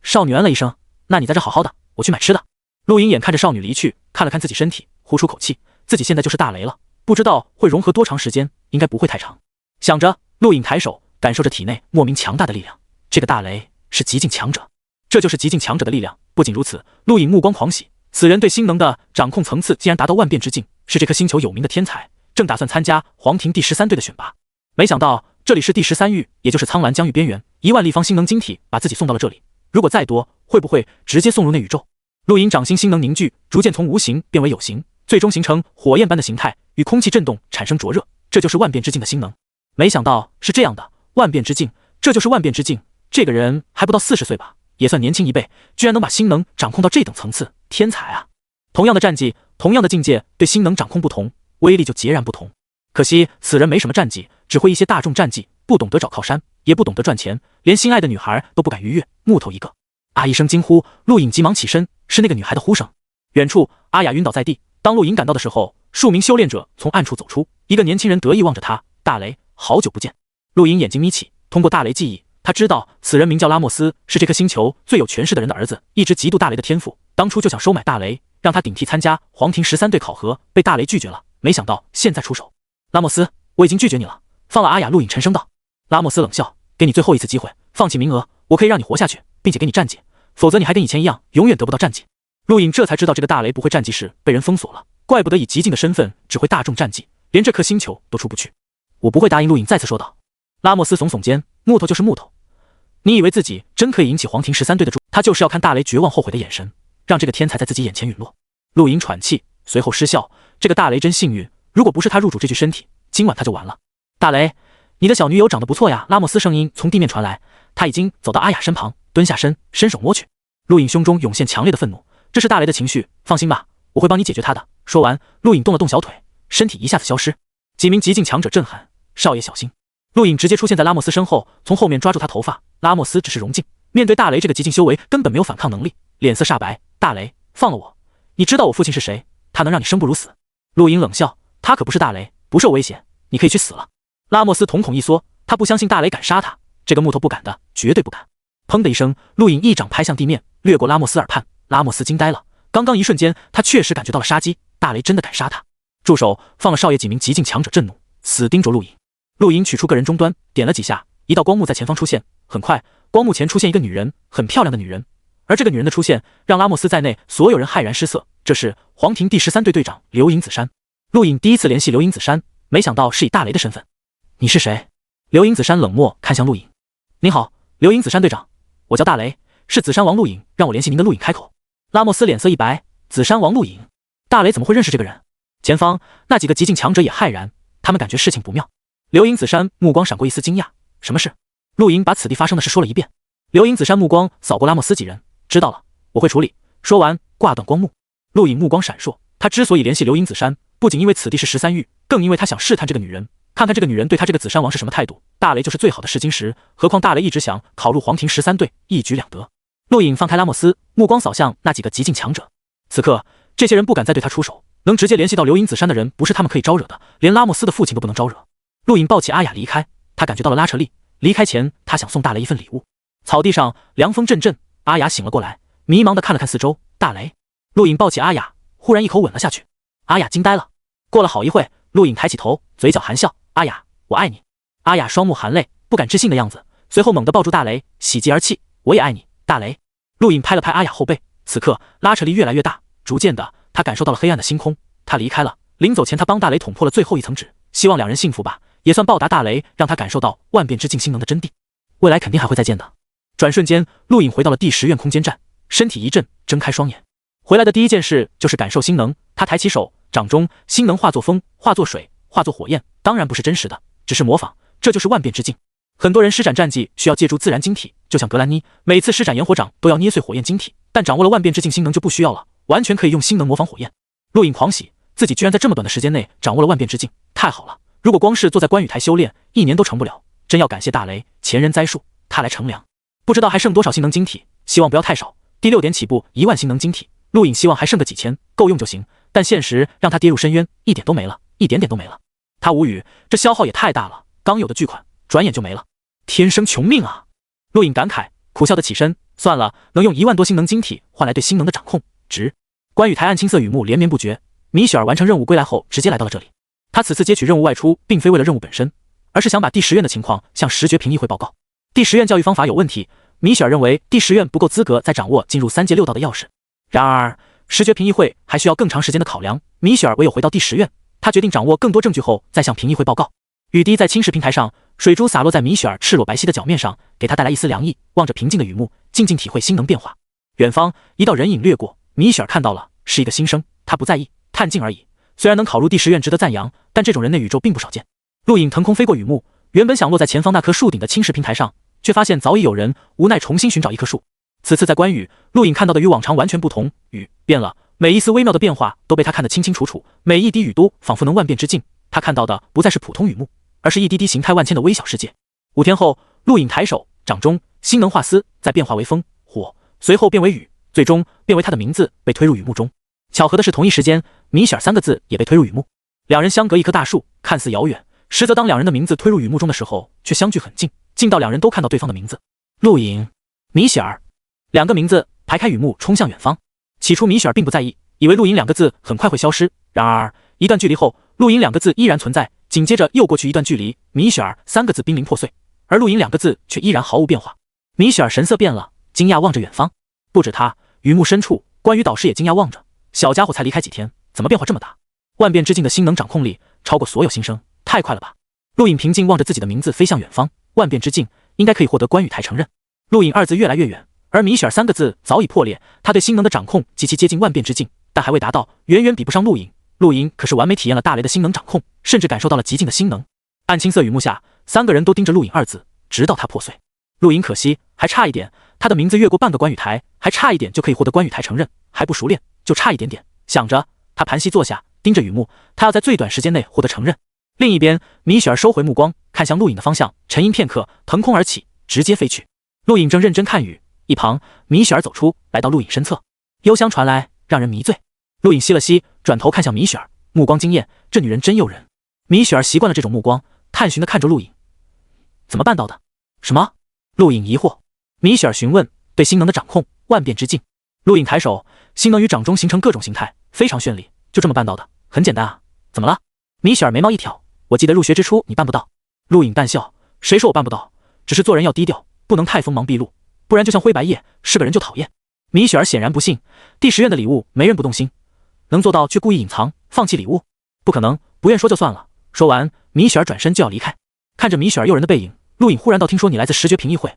少女嗯了一声：“那你在这好好的，我去买吃的。”陆颖眼看着少女离去，看了看自己身体，呼出口气，自己现在就是大雷了，不知道会融合多长时间，应该不会太长。想着，陆颖抬手感受着体内莫名强大的力量，这个大雷是极境强者。这就是极境强者的力量。不仅如此，陆隐目光狂喜，此人对星能的掌控层次竟然达到万变之境，是这颗星球有名的天才，正打算参加黄庭第13队的选拔。没想到这里是第13域，也就是苍蓝疆域边缘，10000立方星能晶体把自己送到了这里，如果再多，会不会直接送入内宇宙？陆隐掌心星能凝聚，逐渐从无形变为有形，最终形成火焰般的形态，与空气震动产生灼热，这就是万变之境的星能。没想到是这样的，万变之境，这就是万变之境。这个人还不到40岁吧，也算年轻一辈，居然能把星能掌控到这等层次，天才啊！同样的战绩，同样的境界，对星能掌控不同，威力就截然不同。可惜此人没什么战绩，只会一些大众战绩，不懂得找靠山，也不懂得赚钱，连心爱的女孩都不敢逾越，木头一个。啊一声惊呼，陆隐急忙起身，是那个女孩的呼声。远处阿雅晕倒在地，当陆隐赶到的时候，数名修炼者从暗处走出，一个年轻人得意望着他，大雷，好久不见。陆隐眼睛眯起，通过大雷记忆，他知道此人名叫拉莫斯，是这颗星球最有权势的人的儿子，一直嫉妒大雷的天赋，当初就想收买大雷，让他顶替参加黄庭13队考核，被大雷拒绝了，没想到现在出手。拉莫斯，我已经拒绝你了，放了阿雅。陆隐沉声道。拉莫斯冷笑，给你最后一次机会，放弃名额，我可以让你活下去，并且给你战绩，否则你还跟以前一样，永远得不到战绩。陆隐这才知道这个大雷不会战绩时被人封锁了，怪不得以极境的身份只会大众战绩，连这颗星球都出不去。我不会答应。陆隐再次说道。拉莫斯耸耸肩，木头就是木头，你以为自己真可以引起黄庭13队的注？他就是要看大雷绝望后悔的眼神，让这个天才在自己眼前陨落。陆隐喘气，随后失笑，这个大雷真幸运，如果不是他入主这具身体，今晚他就完了。大雷，你的小女友长得不错呀。拉莫斯声音从地面传来，他已经走到阿雅身旁，蹲下身，伸手摸去。陆隐胸中涌现强烈的愤怒，这是大雷的情绪，放心吧，我会帮你解决他的。说完，陆隐动了动小腿，身体一下子消失。几名极境强者震撼，少爷小心。陆隐直接出现在拉莫斯身后，从后面抓住他头发。拉莫斯只是融劲，面对大雷这个极境修为，根本没有反抗能力，脸色煞白。大雷，放了我！你知道我父亲是谁？他能让你生不如死。陆隐冷笑，他可不是大雷，不受危险，你可以去死了。拉莫斯瞳孔一缩，他不相信大雷敢杀他，这个木头不敢的，绝对不敢。砰的一声，陆隐一掌拍向地面，掠过拉莫斯耳畔。拉莫斯惊呆了，刚刚一瞬间，他确实感觉到了杀机，大雷真的敢杀他。住手，放了少爷！几名极境强者震怒，死盯着陆隐。陆隐取出个人终端，点了几下，一道光幕在前方出现。很快，光幕前出现一个女人，很漂亮的女人。而这个女人的出现，让拉莫斯在内所有人骇然失色。这是黄庭第13队队长刘影子珊。陆隐第一次联系刘影子珊，没想到是以大雷的身份。你是谁？刘影子珊冷漠看向陆隐。您好，刘影子珊队长，我叫大雷，是子珊王陆隐让我联系您的。陆隐开口。拉莫斯脸色一白，子珊王陆隐，大雷怎么会认识这个人？前方那几个极境强者也骇然，他们感觉事情不妙。刘影子珊目光闪过一丝惊讶，什么事？陆隐把此地发生的事说了一遍。刘影子珊目光扫过拉莫斯几人，知道了，我会处理。说完挂断光幕。陆隐目光闪烁，他之所以联系刘影子珊，不仅因为此地是13域，更因为他想试探这个女人，看看这个女人对他这个子珊王是什么态度。大雷就是最好的试金石，何况大雷一直想考入黄庭13队，一举两得。陆隐放开拉莫斯，目光扫向那几个极境强者。此刻这些人不敢再对他出手，能直接联系到刘影子珊的人不是他们可以招惹的，连拉莫斯的父亲都不能招惹。陆隐抱起阿雅离开，他感觉到了拉扯力。离开前他想送大雷一份礼物。草地上凉风阵阵，阿雅醒了过来，迷茫地看了看四周。大雷。陆隐抱起阿雅，忽然一口吻了下去。阿雅惊呆了。过了好一会，陆隐抬起头，嘴角含笑，阿雅，我爱你。阿雅双目含泪，不敢置信的样子，随后猛地抱住大雷，喜极而泣，我也爱你，大雷。陆隐拍了拍阿雅后背，此刻拉扯力越来越大，逐渐的他感受到了黑暗的星空。他离开了，临走前他帮大雷捅破了最后一层纸，希望两人幸福吧，也算报答大雷让他感受到万变之境星能的真谛，未来肯定还会再见的。转瞬间，陆隐回到了第10院空间站，身体一震，睁开双眼。回来的第一件事就是感受星能，他抬起手，掌中星能化作风，化作水，化作火焰，当然不是真实的，只是模仿，这就是万变之境。很多人施展战技需要借助自然晶体，就像格兰妮，每次施展炎火掌都要捏碎火焰晶体，但掌握了万变之境星能就不需要了，完全可以用星能模仿火焰。陆隐狂喜，自己居然在这么短的时间内掌握了万变之境，太好了！如果光是坐在观雨台修炼，1年都成不了，真要感谢大雷前人栽树，他来乘凉。不知道还剩多少星能晶体，希望不要太少。第6点起步1万星能晶体，陆隐希望还剩个几千，够用就行。但现实让他跌入深渊，一点都没了，一点点都没了。他无语，这消耗也太大了，刚有的巨款，转眼就没了。天生穷命啊！陆隐感慨，苦笑的起身，算了，能用1万多星能晶体换来对星能的掌控，值。观雨台暗青色雨幕连绵不绝。米雪儿完成任务归来后，直接来到了这里。他此次接取任务外出，并非为了任务本身，而是想把第10院的情况向石觉评议会报告。第10院教育方法有问题，米雪儿认为第10院不够资格再掌握进入3界6道的钥匙。然而，10决评议会还需要更长时间的考量，米雪儿唯有回到第10院。她决定掌握更多证据后再向评议会报告。雨滴在青石平台上，水珠洒落在米雪儿赤裸白皙的脚面上，给她带来一丝凉意。望着平静的雨幕，静静体会心能变化。远方一道人影掠过，米雪儿看到了，是一个新生。她不在意，探镜而已。虽然能考入第10院值得赞扬，但这种人类宇宙并不少见。陆影腾空飞过雨幕，原本想落在前方那棵树顶的青石平台上，却发现早已有人，无奈重新寻找一棵树。此次在观雨，陆影看到的与往常完全不同，雨变了，每一丝微妙的变化都被他看得清清楚楚，每一滴雨都仿佛能万变之境。他看到的不再是普通雨幕，而是一滴滴形态万千的微小世界。5天后，陆影抬手，掌中星能化丝，再变化为风、火，随后变为雨，最终变为他的名字被推入雨幕中。巧合的是，同一时间，米雪儿3个字也被推入雨幕。两人相隔一棵大树，看似遥远，实则当两人的名字推入雨幕中的时候，却相距很近，近到两人都看到对方的名字。陆影、米雪儿，2个名字排开雨幕，冲向远方。起初米雪儿并不在意，以为陆影2个字很快会消失。然而一段距离后，陆影2个字依然存在，紧接着又过去一段距离，米雪儿3个字濒临破碎，而陆影2个字却依然毫无变化。米雪儿神色变了，惊讶望着远方。不止他，雨幕深处，关羽导师也惊讶望着。小家伙才离开几天，怎么变化这么大？万变之境的星能掌控力超过所有新生，太快了吧！陆影平静望着自己的名字飞向远方，万变之境应该可以获得关羽台承认。陆影2字越来越远，而米雪儿3个字早已破裂。他对星能的掌控极其接近万变之境，但还未达到，远远比不上陆影。陆影可是完美体验了大雷的星能掌控，甚至感受到了极尽的星能。暗青色雨幕下，3个人都盯着陆影2字，直到他破碎。陆影可惜，还差一点，他的名字越过半个关羽台，还差一点就可以获得关羽台承认，还不熟练，就差一点点。想着，他盘膝坐下，盯着雨幕，他要在最短时间内获得承认。另一边，米雪儿收回目光，看向陆影的方向，沉吟片刻，腾空而起，直接飞去。陆影正认真看雨，一旁米雪儿走出，来到陆影身侧，幽香传来，让人迷醉。陆影吸了吸，转头看向米雪儿，目光惊艳，这女人真诱人。米雪儿习惯了这种目光，探寻的看着陆影，怎么办到的？什么？陆影疑惑。米雪儿询问，对星能的掌控，万变之境。陆影抬手，星能于掌中形成各种形态，非常绚丽，就这么办到的，很简单啊。怎么了？米雪儿眉毛一挑，我记得入学之初你办不到。陆影淡笑，谁说我办不到？只是做人要低调，不能太锋芒毕露，不然就像灰白叶，是个人就讨厌。米雪儿显然不信，第10院的礼物没人不动心，能做到却故意隐藏，放弃礼物？不可能，不愿说就算了。说完，米雪儿转身就要离开。看着米雪儿诱人的背影，陆影忽然道：听说你来自10决评议会，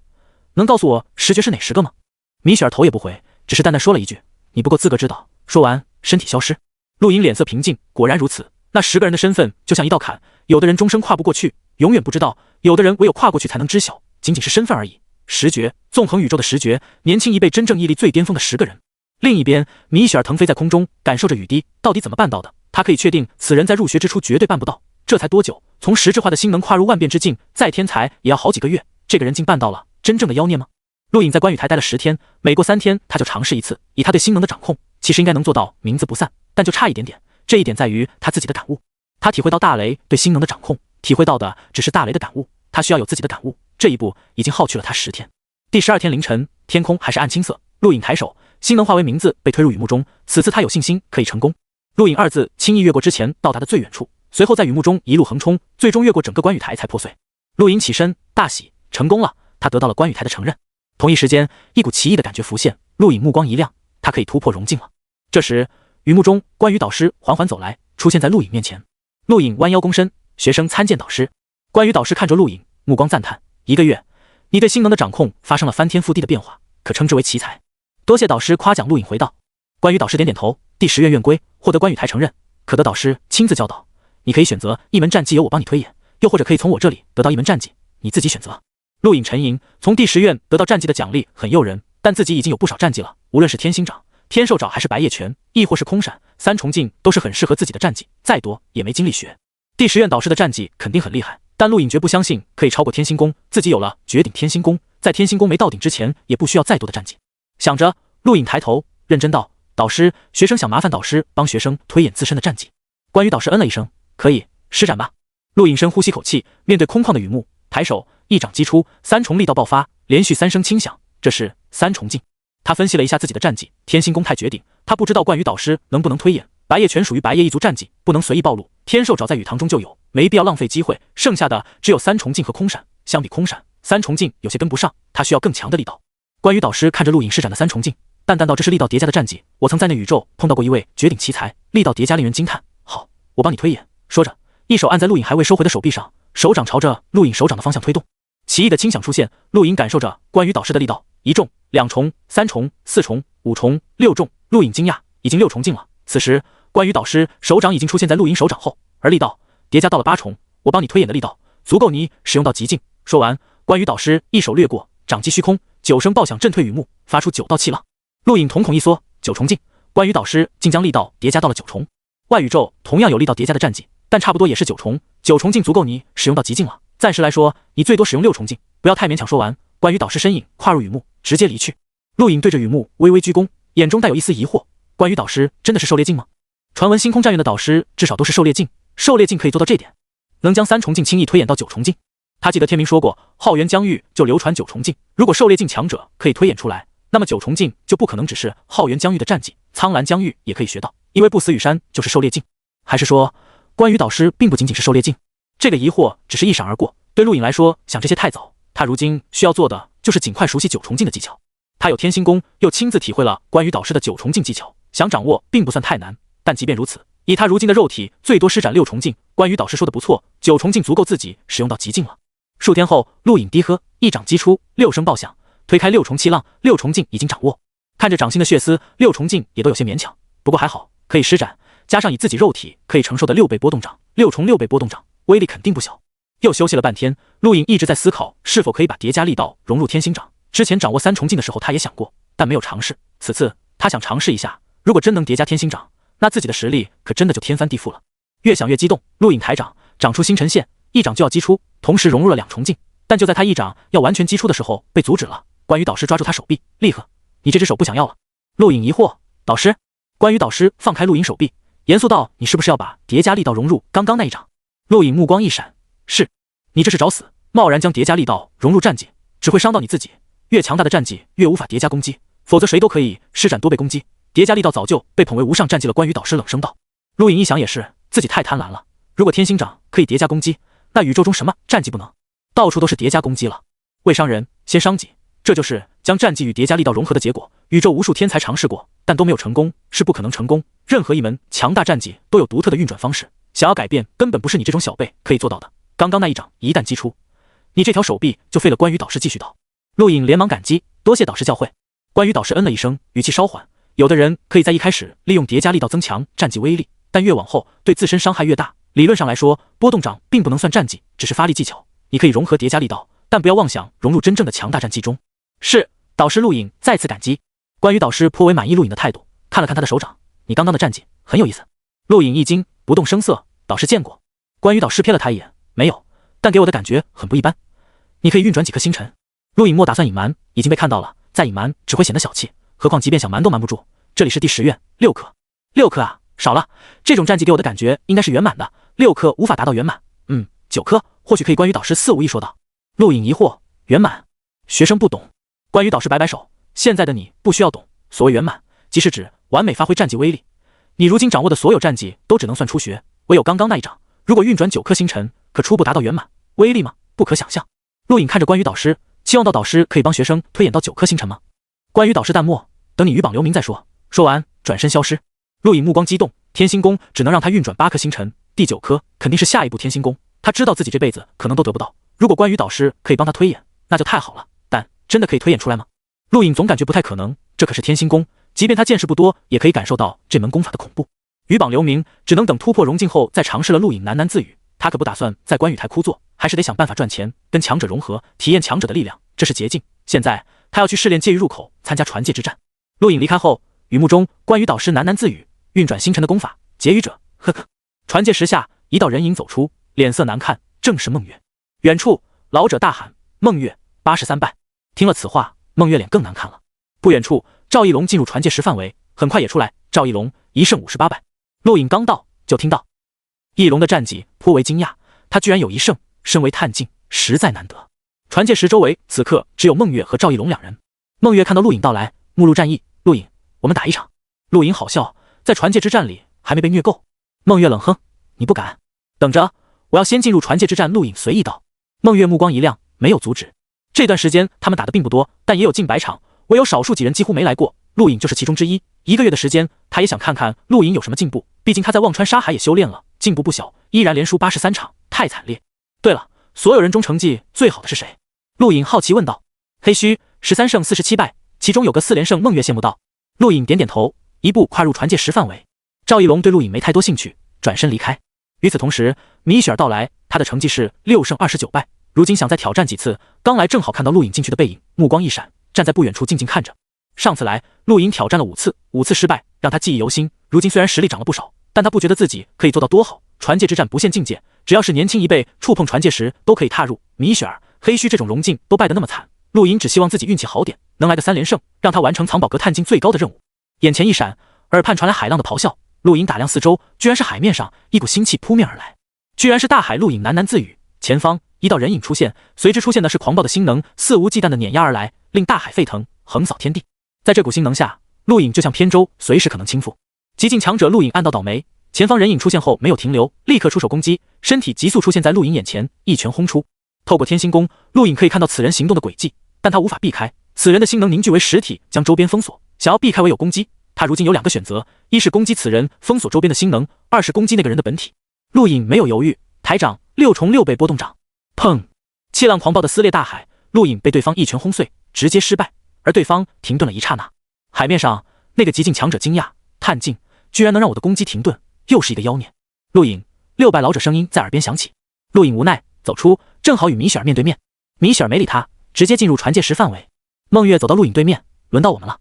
能告诉我10决是哪10个吗？米雪儿头也不回，只是淡淡说了一句：你不够资格知道。说完，身体消失。陆影脸色平静，果然如此。那10个人的身份就像一道坎，有的人终生跨不过去，永远不知道；有的人唯有跨过去才能知晓，仅仅是身份而已。10决，纵横宇宙的10决，年轻一辈真正毅力最巅峰的10个人。另一边，米雪儿腾飞在空中，感受着雨滴，到底怎么办到的？她可以确定，此人在入学之初绝对办不到。这才多久？从实质化的星能跨入万变之境，再天才也要好几个月。这个人竟办到了，真正的妖孽吗？陆影在观雨台待了10天，每过3天他就尝试一次。以他对星能的掌控，其实应该能做到名字不散，但就差一点点。这一点在于他自己的感悟。他体会到大雷对星能的掌控，体会到的只是大雷的感悟，他需要有自己的感悟。这一步已经耗去了他10天。第12天凌晨，天空还是暗青色。陆影抬手，星能化为名字被推入雨幕中。此次他有信心可以成功。陆影2字轻易越过之前到达的最远处，随后在雨幕中一路横冲，最终越过整个观雨台才破碎。陆影起身大喜，成功了，他得到了观雨台的承认。同一时间，一股奇异的感觉浮现，陆影目光一亮，他可以突破融境了。这时，雨幕中关羽导师缓缓走来，出现在陆影面前。陆影弯腰躬身，学生参见导师。关羽导师看着陆影，目光赞叹：1个月，你对星能的掌控发生了翻天覆地的变化，可称之为奇才。多谢导师夸奖。陆影回道。关羽导师点点头，第10院院规，获得关羽台承认，可得导师亲自教导。你可以选择一门战绩由我帮你推演，又或者可以从我这里得到一门战绩，你自己选择。陆影沉吟，从第10院得到战绩的奖励很诱人，但自己已经有不少战绩了，无论是天星掌、天兽爪还是白夜拳，亦或是空闪、3重镜，都是很适合自己的战绩，再多也没精力学。第10院导师的战绩肯定很厉害，但陆影绝不相信可以超过天星功，自己有了绝顶天星功，在天星功没到顶之前，也不需要再多的战绩。想着，陆影抬头认真道：导师，学生想麻烦导师帮学生推演自身的战绩。关羽导师嗯了一声，可以，施展吧。陆影深呼吸口气，面对空旷的雨幕，抬手一掌击出，3重力道爆发，连续3声轻响，这是3重镜。他分析了一下自己的战绩，天星功太绝顶，他不知道关羽导师能不能推演。白夜拳属于白夜一族战绩，不能随意暴露。天兽爪在雨堂中就有，没必要浪费机会。剩下的只有3重镜和空闪，相比空闪，3重镜有些跟不上，他需要更强的力道。关羽导师看着陆颖施展的三重镜，淡淡道：“这是力道叠加的战绩，我曾在那宇宙碰到过一位绝顶奇才，力道叠加令人惊叹。好，我帮你推演。”说着，一手按在陆颖还未收回的手臂上，手掌朝着陆颖手掌的方向推动。奇异的轻响出现，陆颖感受着关羽导师的力道，一重、两重、三重、四重、五重、六重。陆颖惊讶，已经6重镜了。此时，关羽导师手掌已经出现在陆颖手掌后，而力道叠加到了8重。我帮你推演的力道足够你使用到极境。说完，关羽导师一手掠过，掌击虚空，9声爆响震退雨幕，发出9道气浪。陆颖瞳孔一缩，9重镜，关羽导师竟将力道叠加到了9重。外宇宙同样有力道叠加的战绩，但差不多也是9重，9重镜足够你使用到极境了。暂时来说，你最多使用6重镜，不要太勉强。说完，关羽导师身影跨入雨幕，直接离去。陆颖对着雨幕微微鞠躬，眼中带有一丝疑惑：关羽导师真的是狩猎镜吗？传闻星空战院的导师至少都是狩猎镜，狩猎镜可以做到这点，能将3重镜轻易推演到9重镜。他记得天明说过，浩元疆域就流传9重镜，如果狩猎镜强者可以推演出来，那么9重镜就不可能只是浩元疆域的战绩，苍蓝疆域也可以学到，因为不死羽山就是狩猎镜。还是说，关羽导师并不仅仅是狩猎镜？这个疑惑只是一闪而过。对陆颖来说，想这些太早，他如今需要做的就是尽快熟悉9重镜的技巧。他有天星功，又亲自体会了关羽导师的9重镜技巧，想掌握并不算太难。但即便如此，以他如今的肉体，最多施展6重镜。关羽导师说的不错，9重镜足够自己使用到极境了。数天后，陆颖低喝，一掌击出，6声爆响，推开6重气浪，6重镜已经掌握。看着掌心的血丝，6重镜也都有些勉强，不过还好，可以施展，加上以自己肉体可以承受的6倍波动掌，6重6倍波动掌，威力肯定不小。又休息了半天，陆颖一直在思考是否可以把叠加力道融入天星掌。之前掌握3重镜的时候，他也想过，但没有尝试。此次他想尝试一下，如果真能叠加天星掌，那自己的实力可真的就天翻地覆了。越想越激动，陆颖抬掌，掌出星辰线，一掌就要击出，同时融入了2重镜。但就在他一掌要完全击出的时候，被阻止了。关羽导师抓住他手臂，厉喝：“你这只手不想要了？”陆颖疑惑：“导师？”关羽导师放开陆颖手臂，严肃道：“你是不是要把叠加力道融入刚刚那一掌？”陆颖目光一闪：“是。”“你这是找死！贸然将叠加力道融入战绩，只会伤到你自己。越强大的战绩越无法叠加攻击，否则谁都可以施展多倍攻击。叠加力道早就被捧为无上战绩了。”关羽导师冷声道。陆颖一想也是，自己太贪婪了。如果天星掌可以叠加攻击，那宇宙中什么战绩不能？到处都是叠加攻击了。未伤人，先伤己，这就是将战绩与叠加力道融合的结果。宇宙无数天才尝试过，但都没有成功，是不可能成功。任何一门强大战绩都有独特的运转方式，想要改变根本不是你这种小辈可以做到的。刚刚那一掌一旦击出，你这条手臂就废了。关羽导师继续道。陆颖连忙感激，多谢导师教诲。关羽导师嗯了一声，语气稍缓。有的人可以在一开始利用叠加力道增强战绩威力，但越往后对自身伤害越大。理论上来说，波动掌并不能算战绩，只是发力技巧。你可以融合叠加力道，但不要妄想融入真正的强大战绩中。是，导师。陆颖再次感激。关羽导师颇为满意陆颖的态度，看了看他的手掌，你刚刚的战绩很有意思。陆颖一惊，不动声色。导师见过？关羽导师瞥了他一眼，没有，但给我的感觉很不一般。你可以运转几颗星辰？陆颖莫打算隐瞒，已经被看到了，再隐瞒只会显得小气，何况即便想瞒都瞒不住。这里是第10院，6颗。6颗啊，少了。这种战绩给我的感觉应该是圆满的，6颗无法达到圆满。9颗或许可以。关羽导师似无意说道。陆颖疑惑：圆满？学生不懂。关羽导师摆摆手：现在的你不需要懂，所谓圆满，即是指完美发挥战绩威力。你如今掌握的所有战绩都只能算初学，唯有刚刚那一掌，如果运转9颗星辰，可初步达到圆满。威力吗？不可想象。陆颖看着关羽导师，期望到导师可以帮学生推演到9颗星辰吗？关羽导师淡漠：等你鱼榜留名再说。说完转身消失。陆颖目光激动，天星功只能让他运转8颗星辰，第9颗肯定是下一步天星功。他知道自己这辈子可能都得不到，如果关羽导师可以帮他推演，那就太好了。但真的可以推演出来吗？陆颖总感觉不太可能，这可是天星功，即便他见识不多，也可以感受到这门功法的恐怖。鱼榜留名，只能等突破融境后再尝试了。陆颖喃喃自语，他可不打算在关羽台枯坐，还是得想办法赚钱，跟强者融合，体验强者的力量，这是捷径。现在他要去试炼界域入口，参加传界之战。陆颖离开后，雨幕中关羽导师喃喃自语，运转星辰的功法，结语者，呵呵。传界石下，一道人影走出，脸色难看，正是孟月。远处老者大喊：孟月83败。听了此话，孟月脸更难看了。不远处赵义龙进入传界石范围，很快也出来，赵义龙1胜58败。陆颖刚到，就听到义龙的战绩颇为惊讶，他居然有1胜，身为探境实在难得。传界石周围此刻只有孟月和赵义龙2人。孟月看到陆颖到来，目露战意，陆颖，我们打一场。陆颖好笑，在传界之战里还没被虐够。孟月冷哼，你不敢？等着，我要先进入传界之战。陆颖随意道。孟月目光一亮，没有阻止。这段时间他们打的并不多，但也有近100场，唯有少数几人几乎没来过，陆颖就是其中之一。1个月的时间，他也想看看陆颖有什么进步，毕竟他在忘川沙海也修炼了，进步不小，依然连输83场，太惨烈。对了，所有人中成绩最好的是谁？陆颖好奇问道。黑须13胜47败，其中有个4连胜。孟月羡慕道。陆颖点点头，一步跨入传界石范围。赵一龙对陆颖没太多兴趣，转身离开。与此同时，米雪儿到来，他的成绩是6胜29败，如今想再挑战几次。刚来正好看到陆颖进去的背影，目光一闪，站在不远处静静看着。上次来，陆颖挑战了5次，5次失败，让他记忆犹新。如今虽然实力涨了不少，但他不觉得自己可以做到多好。传界之战不限境界，只要是年轻一辈触碰传界时都可以踏入。米雪儿、黑须这种荣境都败得那么惨，陆颖只希望自己运气好点，能来个3连胜，让他完成藏宝阁探境最高的任务。眼前一闪，耳畔传来海浪的咆哮。陆颖打量四周，居然是海面上一股腥气扑面而来，居然是大海。陆颖喃喃自语。前方一道人影出现，随之出现的是狂暴的星能，肆无忌惮地碾压而来，令大海沸腾，横扫天地。在这股星能下，陆颖就像扁舟，随时可能倾覆。极境强者陆颖暗道倒霉，前方人影出现后没有停留，立刻出手攻击，身体急速出现在陆颖眼前，一拳轰出。透过天星宫，陆颖可以看到此人行动的轨迹，但他无法避开。此人的星能凝聚为实体，将周边封锁，想要避开唯有攻击。他如今有2个选择，一是攻击此人，封锁周边的星能；二是攻击那个人的本体。陆颖没有犹豫，抬掌6重6倍波动掌，砰！气浪狂暴的撕裂大海，陆颖被对方一拳轰碎，直接失败。而对方停顿了一刹那，海面上那个极境强者惊讶，探境居然能让我的攻击停顿，又是一个妖孽。陆颖6败老者声音在耳边响起。陆颖无奈走出，正好与米雪儿面对面。米雪儿没理他，直接进入传界石范围。孟月走到陆颖对面，轮到我们了。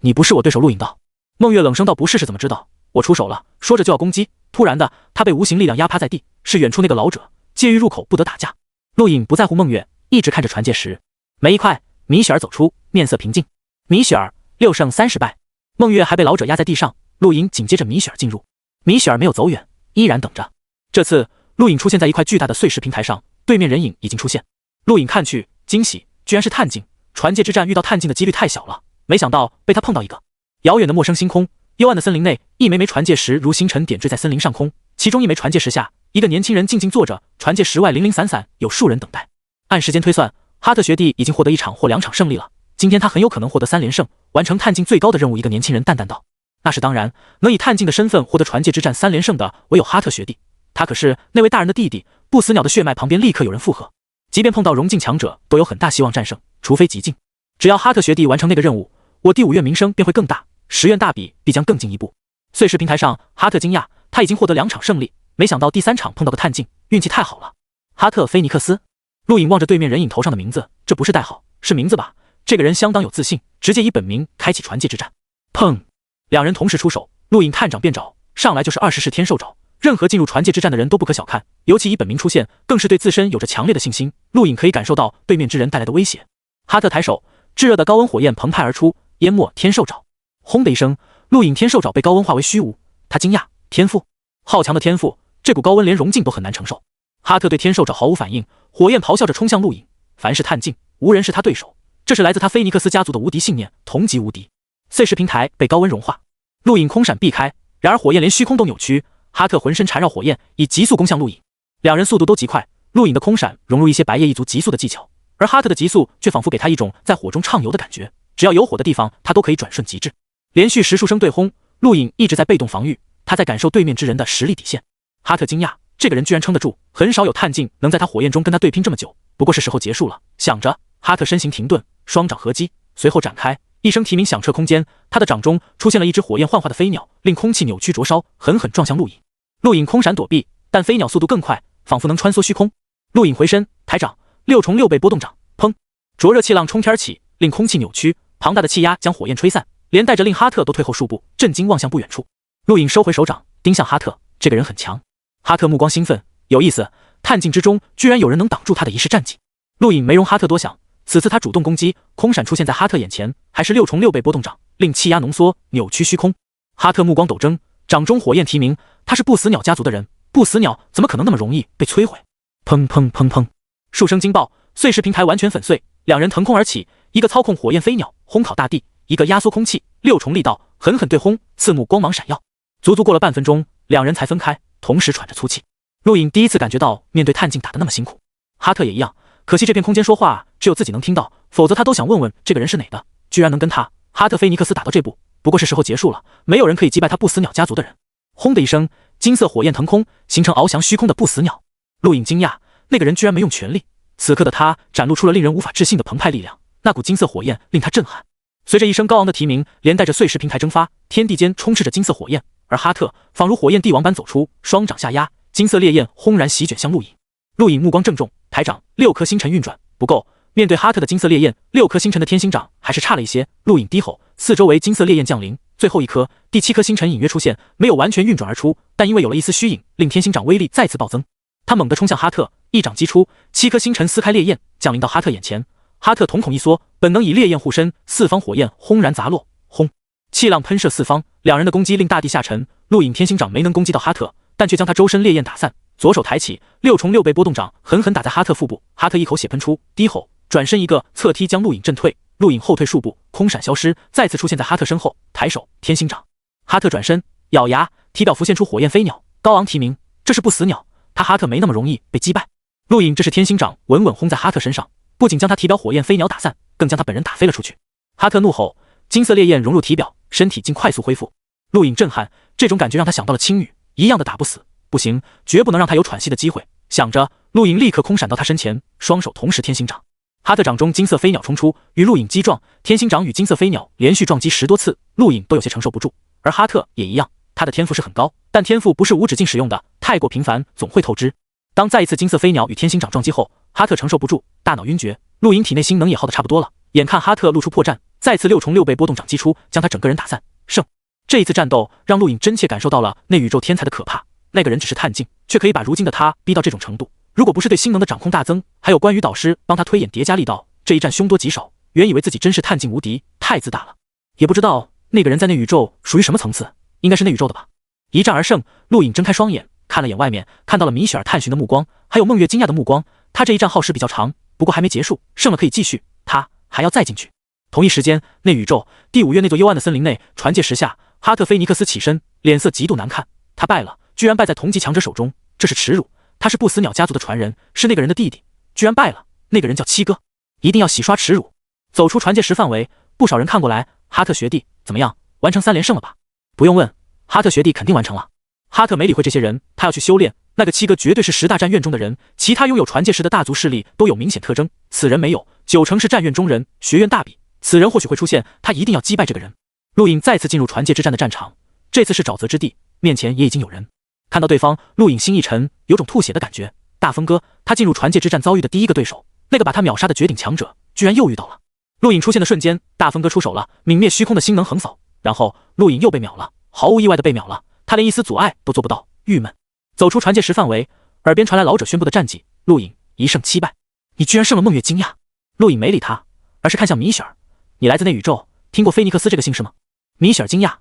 你不是我对手。陆颖道。孟月冷声道，不是是怎么知道？我出手了，说着就要攻击，突然的他被无形力量压趴在地，是远处那个老者，介于入口不得打架。陆颖不在乎孟月，一直看着传界石。没一块，米雪儿走出，面色平静。米雪儿6胜30败，孟月还被老者压在地上。陆颖紧接着米雪儿进入，米雪儿没有走远，依然等着。这次陆颖出现在一块巨大的碎石平台上，对面人影已经出现。陆颖看去惊喜，居然是探境。传界之战遇到探境的几率太小了，没想到被他碰到一个。遥远的陌生星空，幽暗的森林内，一枚枚传界石如星辰点缀在森林上空，其中一枚传界石下，一个年轻人静静坐着，传界石外零零散散有数人等待。按时间推算，哈特学弟已经获得1场或2场胜利了，今天他很有可能获得3连胜，完成探境最高的任务。一个年轻人淡淡道。那是当然，能以探境的身份获得传界之战3连胜的唯有哈特学弟，他可是那位大人的弟弟。不死鸟的血脉旁边立刻有人附和，即便碰到荣境强者都有很大希望战胜，除非极境。只要哈特学弟完成那个任务，我第5院名声便会更大，10院大比必将更进一步。碎石平台上，哈特惊讶，他已经获得2场胜利，没想到第3场碰到个探境，运气太好了。哈特菲尼克斯。陆颖望着对面人影头上的名字，这不是代号，是名字吧？这个人相当有自信，直接以本名开启传界之战。砰！两人同时出手，陆颖探掌便爪，上来就是20式天兽爪。任何进入传界之战的人都不可小看，尤其以本名出现，更是对自身有着强烈的信心。陆颖可以感受到对面之人带来的威胁。哈特抬手，炙热的高温火焰澎湃而出，淹没天兽爪。轰的一声，陆颖天兽爪被高温化为虚无。他惊讶，天赋，好强的天赋，这股高温连荣境都很难承受。哈特对天兽爪毫无反应，火焰咆哮着冲向陆颖。凡是探境，无人是他对手，这是来自他菲尼克斯家族的无敌信念，同级无敌。碎石平台被高温融化，陆颖空闪避开，然而火焰连虚空都扭曲。哈特浑身缠绕火焰，以急速攻向陆颖。两人速度都极快，陆颖的空闪融入一些白夜一族急速的技巧，而哈特的急速却仿佛给他一种在火中畅游的感觉，只要有火的地方他都可以转瞬即至。连续10数声对轰，陆颖一直在被动防御，他在感受对面之人的实力底线。哈特惊讶，这个人居然撑得住，很少有探境能在他火焰中跟他对拼这么久，不过是时候结束了。想着，哈特身形停顿，双掌合击，随后展开，一声啼鸣响彻空间，他的掌中出现了一只火焰幻化的飞鸟，令空气扭曲灼烧，狠狠撞向陆颖。陆颖空闪躲避，但飞鸟速度更快，仿佛能穿梭虚空。陆颖回身抬掌，6重6倍波动掌，砰！灼热气浪冲天起，令空气扭曲，庞大的气压将火焰吹散，连带着令哈特都退后数步，震惊望向不远处。陆颖收回手掌，盯向哈特，这个人很强。哈特目光兴奋，有意思，探境之中居然有人能挡住他的一式战技。陆颖没容哈特多想，此次他主动攻击，空闪出现在哈特眼前，还是6重6倍波动掌，令气压浓缩，扭曲虚空。哈特目光陡睁，掌中火焰提鸣，他是不死鸟家族的人，不死鸟怎么可能那么容易被摧毁？砰砰砰砰，数声惊爆，碎石平台完全粉碎，两人腾空而起，一个操控火焰飞鸟轰烤大地，一个压缩空气，6重力道狠狠对轰，刺目光芒闪耀。足足过了半分钟，两人才分开，同时喘着粗气。陆颖第一次感觉到面对探境打得那么辛苦，哈特也一样，可惜这片空间说话只有自己能听到，否则他都想问问这个人是哪的，居然能跟他哈特菲尼克斯打到这步，不过是时候结束了，没有人可以击败他不死鸟家族的人。轰的一声，金色火焰腾空，形成翱翔虚空的不死鸟。陆颖惊讶，那个人居然没用全力，此刻的他展露出了令人无法置信的澎湃力量，那股金色火焰令他震撼。随着一声高昂的提鸣，连带着碎石平台蒸发，天地间充斥着金色火焰，而哈特仿如火焰帝王般走出，双掌下压，金色烈焰轰然席卷向陆颖。陆颖目光郑重，抬掌，6颗星辰运转，不够。面对哈特的金色烈焰，6颗星辰的天星掌还是差了一些。陆颖低吼，四周围金色烈焰降临，最后一颗，第7颗星辰隐约出现，没有完全运转而出，但因为有了一丝虚影，令天星掌威力再次暴增。他猛地冲向哈特，一掌击出，7颗星辰撕开烈焰，降临到哈特眼前。哈特瞳孔一缩，本能以烈焰护身，四方火焰轰然砸落，轰！气浪喷射四方，两人的攻击令大地下沉。陆颖天星掌没能攻击到哈特，但却将他周身烈焰打散。左手抬起6重6倍波动掌，狠狠打在哈特腹部。哈特一口血喷出，低吼，转身一个侧踢将陆颖震退。陆颖后退数步，空闪消失，再次出现在哈特身后，抬手天星掌。哈特转身咬牙，体表浮现出火焰飞鸟，高昂提鸣，这是不死鸟，他哈特没那么容易被击败。陆颖这是天星掌稳稳轰在哈特身上，不仅将他体表火焰飞鸟打散，更将他本人打飞了出去。哈特怒吼，金色烈焰融入体表，身体竟快速恢复。陆颖震撼，这种感觉让他想到了青羽，一样的打不死，不行，绝不能让他有喘息的机会。想着，陆颖立刻空闪到他身前，双手同时天星掌。哈特掌中金色飞鸟冲出，与陆颖击撞，天星掌与金色飞鸟连续撞击10多次，陆颖都有些承受不住。而哈特也一样，他的天赋是很高，但天赋不是无止境使用的，太过频繁总会透支。当再一次金色飞鸟与天星掌撞击后，哈特承受不住，大脑晕厥，陆颖体内星能也耗得差不多了。眼看哈特露出破绽，再次6重6倍波动掌击出，将他整个人打散。胜！这一次战斗让陆颖真切感受到了那宇宙天才的可怕。那个人只是探镜，却可以把如今的他逼到这种程度。如果不是对星能的掌控大增，还有关羽导师帮他推演叠加力道，这一战凶多吉少。原以为自己真是探镜无敌，太自大了。也不知道那个人在那宇宙属于什么层次，应该是那宇宙的吧。一战而胜，陆颖睁开双眼，看了眼外面，看到了米雪儿探寻的目光，还有梦月惊讶的目光。他这一战耗时比较长，不过还没结束，胜了可以继续，他还要再进去。同一时间，那宇宙第5月那座幽暗的森林内，传戒石下，哈特菲尼克斯起身，脸色极度难看。他败了，居然败在同级强者手中，这是耻辱。他是不死鸟家族的传人，是那个人的弟弟，居然败了。那个人叫七哥，一定要洗刷耻辱。走出传戒石范围，不少人看过来，哈特学弟怎么样？完成3连胜了吧？不用问，哈特学弟肯定完成了。哈特没理会这些人，他要去修炼。那个七哥绝对是10大战院中的人，其他拥有传戒石的大族势力都有明显特征，此人没有，9成是战院中人，学院大比，此人或许会出现，他一定要击败这个人。陆颖再次进入传戒之战的战场，这次是沼泽之地，面前也已经有人。看到对方，陆颖心一沉，有种吐血的感觉。大风哥，他进入传戒之战遭遇的第一个对手，那个把他秒杀的绝顶强者，居然又遇到了。陆颖出现的瞬间，大风哥出手了，泯灭虚空的星能横扫，然后陆颖又被秒了，毫无意外的被秒了，他连一丝阻碍都做不到，郁闷。走出传戒石范围，耳边传来老者宣布的战绩，陆颖1胜7败。你居然胜了梦月，惊讶。陆颖没理他，而是看向米雪儿，你来自那宇宙，听过菲尼克斯这个姓氏吗？米雪儿惊讶，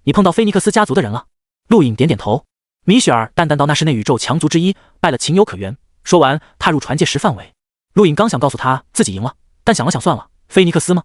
你碰到菲尼克斯家族的人了？陆颖点点头。米雪儿淡淡道，那是那宇宙强族之一，败了情有可原。说完，踏入传戒石范围。陆颖刚想告诉他自己赢了，但想了想，算了，菲尼克斯吗？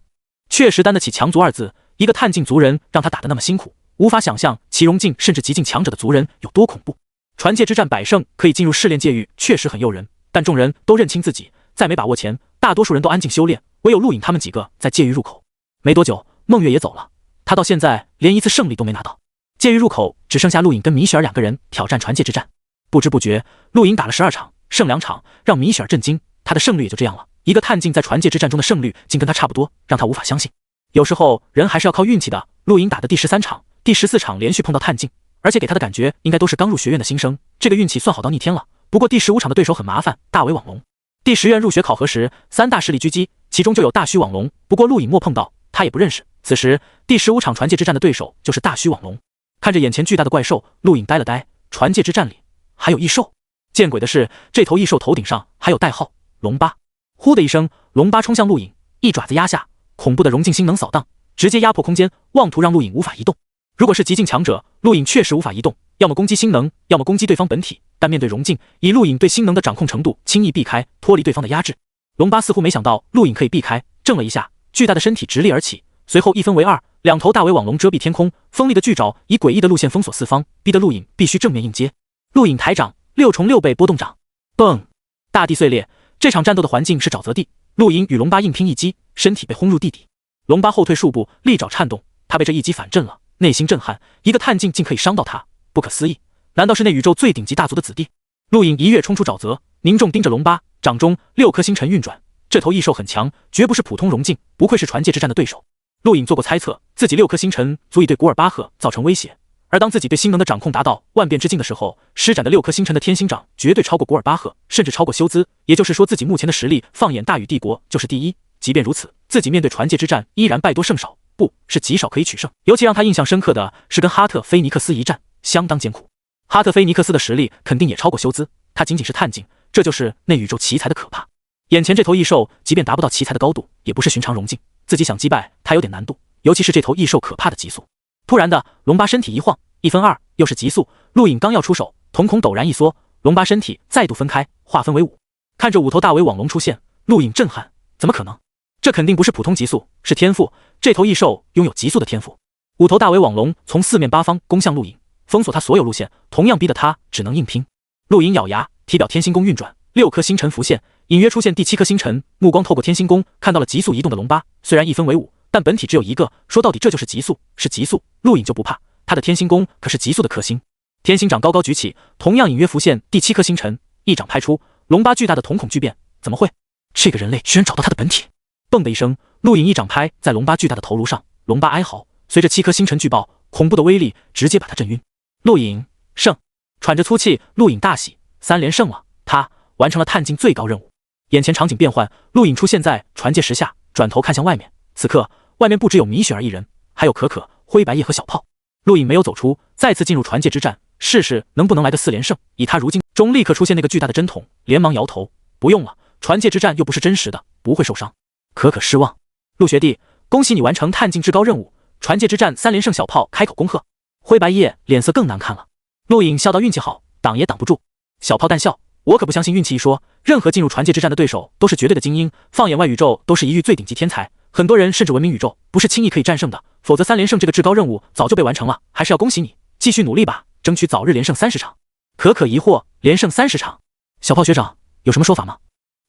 确实担得起强族2字，一个探境族人让他打得那么辛苦，无法想象其融境甚至极境强者的族人有多恐怖。传戒之战100胜可以进入试炼界域，确实很诱人，但众人都认清自己，在没把握前，大多数人都安静修炼，唯有陆颖他们几个在界域入口。没多久，梦月也走了，他到现在连一次胜利都没拿到。界域入口只剩下陆颖跟米雪儿2个人挑战传戒之战。不知不觉，陆颖打了12场，胜2场，让米雪儿震惊，他的胜率也就这样了。一个探境在传戒之战中的胜率竟跟他差不多，让他无法相信。有时候人还是要靠运气的。陆颖打的第13场、第14场连续碰到探境，而且给他的感觉应该都是刚入学院的新生，这个运气算好到逆天了。不过第15场的对手很麻烦，大尾网龙。第10院入学考核时，3大势力狙击，其中就有大须网龙，不过陆颖没碰到，他也不认识。此时第15场传戒之战的对手就是大须网龙。看着眼前巨大的怪兽，陆颖呆了呆，传戒之战里还有异兽。见鬼的是，这头异兽头顶上还有代号龙八。呼的一声，龙八冲向陆颖，一爪子压下，恐怖的融境星能扫荡，直接压迫空间，妄图让陆颖无法移动。如果是极境强者，陆颖确实无法移动，要么攻击星能，要么攻击对方本体，但面对融境，以陆颖对星能的掌控程度，轻易避开，脱离对方的压制。龙八似乎没想到陆颖可以避开，怔了一下，巨大的身体直立而起，随后一分为2，两头大尾网龙遮蔽天空，锋利的巨爪以诡异的路线封锁四方，逼得陆颖必须正面应接。陆颖抬掌，6重6倍波动掌，蹦！大地碎裂。这场战斗的环境是沼泽地，陆颖与龙八硬拼一击，身体被轰入地底。龙八后退数步，利爪颤动，他被这一击反震了，内心震撼，一个探镜竟可以伤到他，不可思议，难道是那宇宙最顶级大族的子弟？陆隐一跃冲出沼泽，凝重盯着龙八，掌中6颗星辰运转，这头异兽很强，绝不是普通荣境，不愧是传界之战的对手。陆隐做过猜测，自己6颗星辰足以对古尔巴赫造成威胁，而当自己对星能的掌控达到万变之境的时候，施展的6颗星辰的天星掌绝对超过古尔巴赫，甚至超过休兹，也就是说自己目前的实力放眼大禹帝国就是第一。即便如此，自己面对传界之战依然败多胜少，不是极少可以取胜。尤其让他印象深刻的是跟哈特菲尼克斯一战，相当艰苦。哈特菲尼克斯的实力肯定也超过休兹，他仅仅是探镜，这就是那宇宙奇才的可怕。眼前这头异兽即便达不到奇才的高度，也不是寻常荣境，自己想击败他有点难度，尤其是这头异兽可怕的急速。突然的，龙八身体一晃，1分2，又是急速。陆隐刚要出手，瞳孔陡然一缩，龙八身体再度分开，划分为5。看着5头大尾网龙出现，陆隐震撼，怎么可能？这肯定不是普通急速，是天赋。这头异兽拥有急速的天赋。5头大尾网龙从4面8方攻向陆隐，封锁他所有路线，同样逼得他只能硬拼。陆隐咬牙，体表天星宫运转，6颗星辰浮现，隐约出现第7颗星辰，目光透过天星宫看到了急速移动的龙八，虽然1分为5，但本体只有一个，说到底这就是急速，是急速，陆隐就不怕，他的天星宫可是急速的克星。天星掌高高举起，同样隐约浮现第7颗星辰，一掌拍出，龙八巨大的瞳孔巨变，怎么会？这个人类居然找到他的本体！蹦的一声，陆隐一掌拍在龙八巨大的头颅上，龙八哀嚎，随着7颗星辰巨爆，恐怖的威力直接把他震晕。陆隐胜，喘着粗气，陆隐大喜，3连胜了，他完成了探镜最高任务。眼前场景变换，陆隐出现在传界石下，转头看向外面，此刻外面不只有米雪儿一人，还有可可、灰白叶和小炮。陆隐没有走出，再次进入传界之战，试试能不能来个4连胜。以他如今中立刻出现那个巨大的针筒，连忙摇头，不用了，传界之战又不是真实的，不会受伤。可可失望，陆学弟，恭喜你完成探镜至高任务，传界之战3连胜。小炮开口恭贺，灰白叶脸色更难看了。陆隐笑到运气好，挡也挡不住。小炮淡笑，我可不相信运气一说，任何进入传界之战的对手都是绝对的精英，放眼外宇宙都是一遇最顶级天才，很多人甚至闻名宇宙，不是轻易可以战胜的，否则3连胜这个至高任务早就被完成了，还是要恭喜你，继续努力吧，争取早日连胜30场。可可疑惑，连胜30场？小炮学长有什么说法吗？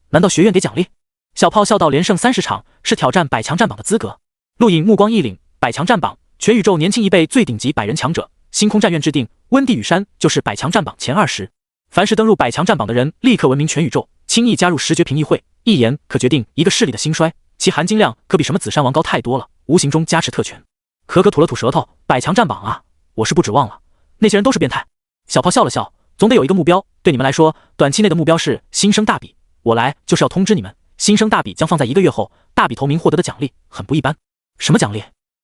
难道学院给奖励？小炮笑道，连胜30场是挑战100强战榜的资格。陆隐目光一凛，100强战榜，全宇宙年轻一辈最顶级100人强者，星空战院制定，温地羽山就是100强战榜前20，凡是登入100强战榜的人立刻闻名全宇宙，轻易加入10绝评议会，一言可决定一个势力的兴衰，其含金量可比什么紫山王高太多了，无形中加持特权。可可吐了吐舌头，100强战榜啊，我是不指望了，那些人都是变态。小炮笑了笑，总得有一个目标，对你们来说短期内的目标是新生大比，我来就是要通知你们，新生大比将放在1个月后，大比头名获得的奖励很不一般。什么奖励？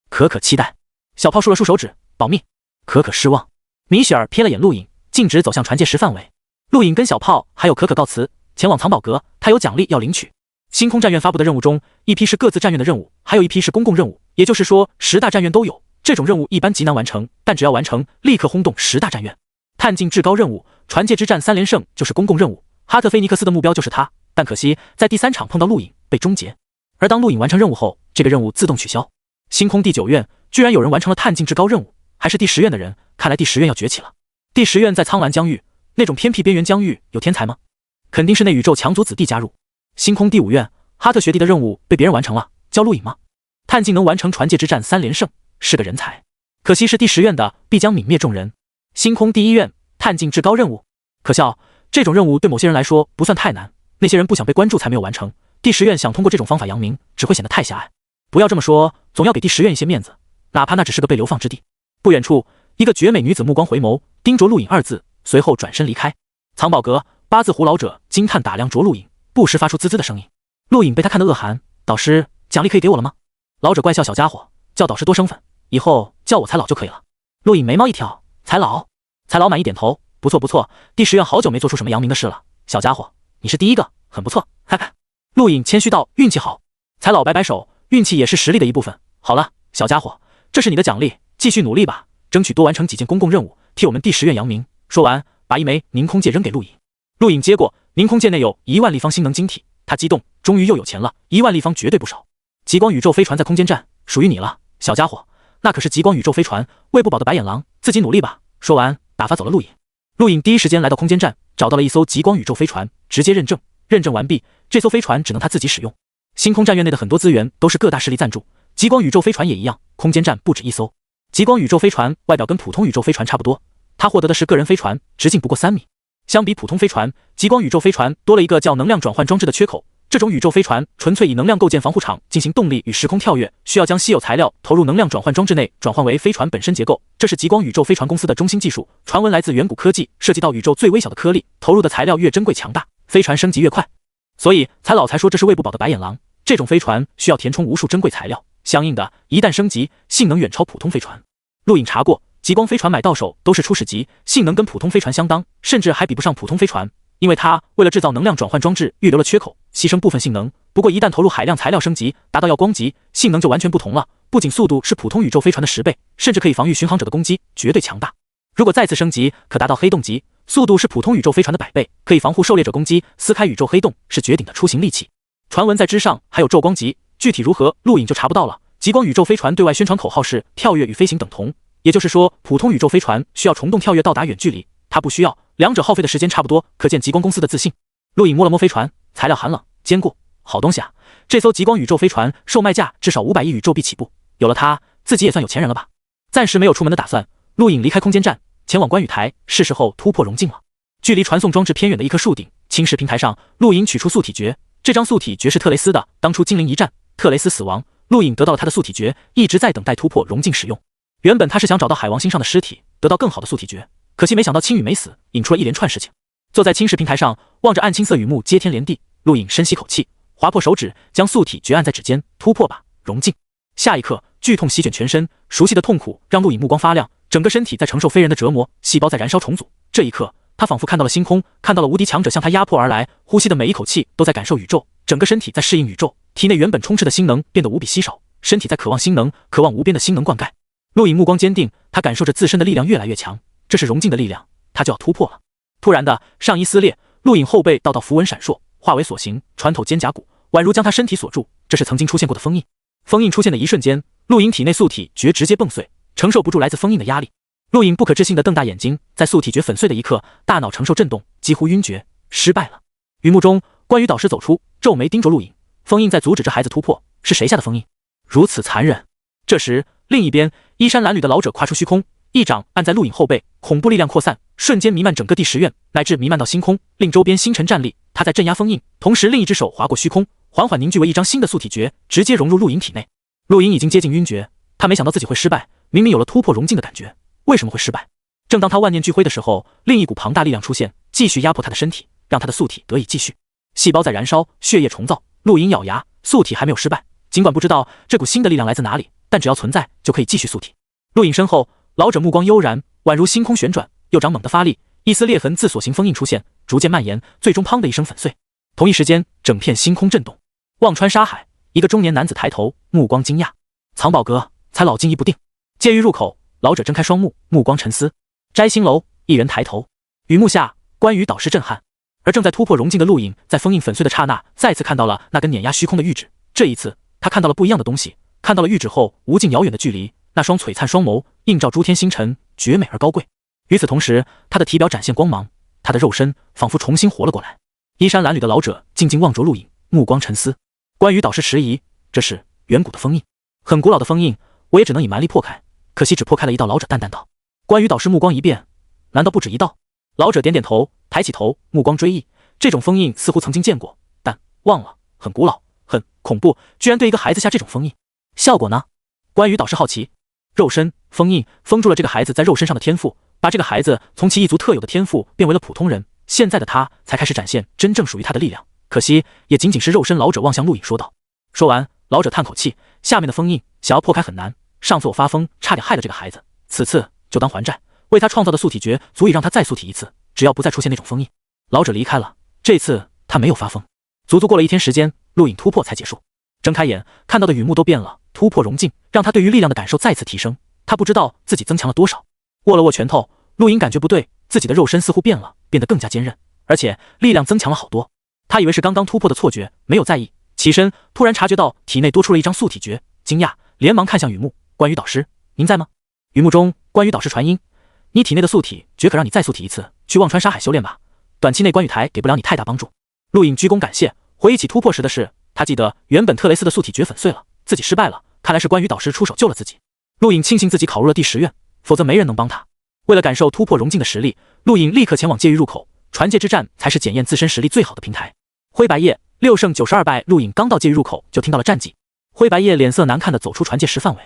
可可期待。小炮竖了竖手指，保密。可可失望。米雪儿瞥了眼陆隐，径直走向传界石范围。陆隐跟小炮还有可可告辞，前往藏宝阁，他有奖励要领取。星空战院发布的任务中，一批是各自战院的任务，还有一批是公共任务，也就是说10大战院都有。这种任务一般极难完成，但只要完成，立刻轰动10大战院。探镜至高任务，传界之战3连胜就是公共任务，哈特菲尼克斯的目标就是他，但可惜在第3场碰到陆隐被终结。而当陆隐完成任务后，这个任务自动取消。星空第9院居然有人完成了探镜至高任务，还是第10院的人，看来第10院要崛起了。第10院在苍蓝疆域，那种偏僻边缘疆域有天才吗？肯定是那宇宙强族子弟加入。星空第5院，哈特学弟的任务被别人完成了，教陆隐吗？探镜能完成传界之战3连胜，是个人才。可惜是第10院的，必将泯灭众人。星空第1院，探镜至高任务。可笑，这种任务对某些人来说不算太难，那些人不想被关注才没有完成。第10院想通过这种方法扬名，只会显得太狭隘。不要这么说，总要给第10院一些面子，哪怕那只是个被流放之地。不远处，一个绝美女子目光回眸，盯着陆隐2字，随后转身离开。藏宝阁，8字胡老者惊叹打量着陆隐，不时发出滋滋的声音。陆隐被他看得恶寒，导师，奖励可以给我了吗？老者怪笑，小家伙，叫导师多生分，以后叫我才老就可以了。陆隐眉毛一挑，才老？才老满意点头，不错不错，第10院好久没做出什么扬名的事了，小家伙，你是第一个，很不错，哈哈。陆隐谦虚道，运气好。才老摆摆手，运气也是实力的一部分。好了，小家伙，这是你的奖励，继续努力吧，争取多完成几件公共任务，替我们第10院扬名。说完，把一枚凝空戒扔给陆隐。陆隐接过，凝空戒内有1万立方星能晶体，他激动，终于又有钱了，1万立方绝对不少。极光宇宙飞船在空间站，属于你了，小家伙，那可是极光宇宙飞船，喂不饱的白眼狼，自己努力吧。说完，打发走了陆隐。陆隐第一时间来到空间站，找到了一艘极光宇宙飞船，直接认证，认证完毕，这艘飞船只能他自己使用。星空战院内的很多资源都是各大势力赞助，极光宇宙飞船也一样，空间站不止一艘。极光宇宙飞船外表跟普通宇宙飞船差不多，它获得的是个人飞船，直径不过3米。相比普通飞船，极光宇宙飞船多了一个叫能量转换装置的缺口。这种宇宙飞船纯粹以能量构建防护场进行动力与时空跳跃，需要将稀有材料投入能量转换装置内，转换为飞船本身结构。这是极光宇宙飞船公司的中心技术，传闻来自远古科技，涉及到宇宙最微小的颗粒，投入的材料越珍贵强大，飞船升级越快。所以老才说这是喂不饱的白眼狼。这种飞船需要填充无数珍贵材料，相应的，一旦升级，性能远超普通飞船。陆颖查过，极光飞船买到手都是初始级，性能跟普通飞船相当，甚至还比不上普通飞船。因为它为了制造能量转换装置预留了缺口，牺牲部分性能。不过一旦投入海量材料升级，达到耀光级，性能就完全不同了。不仅速度是普通宇宙飞船的10倍，甚至可以防御巡航者的攻击，绝对强大。如果再次升级，可达到黑洞级，速度是普通宇宙飞船的100倍，可以防护狩猎者攻击，撕开宇宙黑洞，是绝顶的出行利器。传闻在之上还有昼光级，具体如何，陆颖就查不到了。极光宇宙飞船对外宣传口号是跳跃与飞行等同，也就是说，普通宇宙飞船需要虫洞跳跃到达远距离，它不需要，两者耗费的时间差不多，可见极光公司的自信。陆颖摸了摸飞船，材料寒冷坚固，好东西啊！这艘极光宇宙飞船售卖价至少500亿宇宙币起步，有了它，自己也算有钱人了吧？暂时没有出门的打算，陆颖离开空间站，前往观雨台，是时候突破融境了。距离传送装置偏远的一棵树顶，青石平台上，陆颖取出素体诀。这张素体诀是特雷斯的，当初精灵一战，特雷斯死亡，陆颖得到了他的素体诀，一直在等待突破融境使用。原本他是想找到海王星上的尸体，得到更好的素体诀，可惜没想到青羽没死，引出了一连串事情。坐在青石平台上，望着暗青色雨幕接天连地，陆颖深吸口气，划破手指，将素体诀按在指尖，突破吧，融境。下一刻，剧痛席卷全身，熟悉的痛苦让陆颖目光发亮，整个身体在承受非人的折磨，细胞在燃烧重组。这一刻，他仿佛看到了星空，看到了无敌强者向他压迫而来，呼吸的每一口气都在感受宇宙，整个身体在适应宇宙，体内原本充斥的星能变得无比稀少，身体在渴望星能，渴望无边的星能灌溉。陆颖目光坚定，他感受着自身的力量越来越强，这是融境的力量，他就要突破了。突然的，上衣撕裂，陆颖后背道符文闪烁，化为锁形，穿透肩胛骨，宛如将他身体锁住。这是曾经出现过的封印。封印出现的一瞬间，陆颖体内素体诀直接崩碎，承受不住来自封印的压力。陆颖不可置信地瞪大眼睛，在素体诀粉碎的一刻，大脑承受震动，几乎晕厥，失败了。雨幕中，关羽导师走出，皱眉盯着陆颖，封印在阻止这孩子突破，是谁下的封印？如此残忍。这时，另一边，衣衫褴褛的老者跨出虚空，一掌按在陆颖后背，恐怖力量扩散，瞬间弥漫整个第10院，乃至弥漫到星空，令周边星辰站立。他在镇压封印，同时另一只手划过虚空，缓缓凝聚为一张新的素体诀，直接融入陆颖体内。陆颖已经接近晕厥，他没想到自己会失败，明明有了突破融境的感觉，为什么会失败？正当他万念俱灰的时候，另一股庞大力量出现，继续压迫他的身体，让他的素体得以继续。细胞在燃烧，血液重造，陆颖咬牙，素体还没有失败。尽管不知道这股新的力量来自哪里，但只要存在，就可以继续素体。陆颖身后，老者目光悠然，宛如星空旋转，右掌猛地发力，一丝裂痕自锁形封印出现，逐渐蔓延，最终砰的一声粉碎。同一时间，整片星空震动。忘川沙海，一个中年男子抬头，目光惊讶。藏宝阁，才老惊疑不定。监狱入口，老者睁开双目，目光沉思。摘星楼，一人抬头。雨幕下，关羽导师震撼。而正在突破融境的陆颖，在封印粉碎的刹那，再次看到了那根碾压虚空的玉指。这一次，他看到了不一样的东西，看到了玉指后无尽遥远的距离，那双璀璨双眸映照诸天星辰，绝美而高贵。与此同时，他的体表展现光芒，他的肉身仿佛重新活了过来。衣衫褴褛的老者静静望着陆颖，目光沉思。关羽导师迟疑，这是远古的封印，很古老的封印，我也只能以蛮力破开，可惜只破开了一道。老者淡淡道。关羽导师目光一变，难道不止一道？老者点点头，抬起头，目光追忆，这种封印似乎曾经见过，但忘了，很古老，很恐怖，居然对一个孩子下这种封印，效果呢？关羽导师好奇。肉身封印封住了这个孩子在肉身上的天赋，把这个孩子从其一族特有的天赋变为了普通人，现在的他才开始展现真正属于他的力量，可惜也仅仅是肉身。老者望向陆颖说道。说完，老者叹口气，下面的封印想要破开很难，上次我发疯差点害了这个孩子，此次就当还债，为他创造的素体诀足以让他再素体一次，只要不再出现那种封印。老者离开了，这次他没有发疯。足足过了1天时间，陆颖突破才结束。睁开眼，看到的雨幕都变了，突破融境让他对于力量的感受再次提升，他不知道自己增强了多少。握了握拳头，陆颖感觉不对，自己的肉身似乎变了，变得更加坚韧，而且力量增强了好多。他以为是刚刚突破的错觉，没有在意，起身突然察觉到体内多出了一张素体诀，惊讶，连忙看向雨幕。关羽导师，您在吗？雨幕中，关羽导师传音，你体内的素体诀可让你再素体一次，去忘川沙海修炼吧，短期内关羽台给不了你太大帮助。陆颖鞠躬感谢，回忆起突破时的事，他记得原本特雷斯的素体诀粉碎了，自己失败了，看来是关羽导师出手救了自己。陆颖庆幸自己考入了第10院，否则没人能帮他。为了感受突破融境的实力，陆颖立刻前往界域入口，传界之战才是检验自身实力最好的平台。灰白叶6胜92败，陆颖刚到界域入口就听到了战绩。灰白叶脸色难看地走出传界10范围，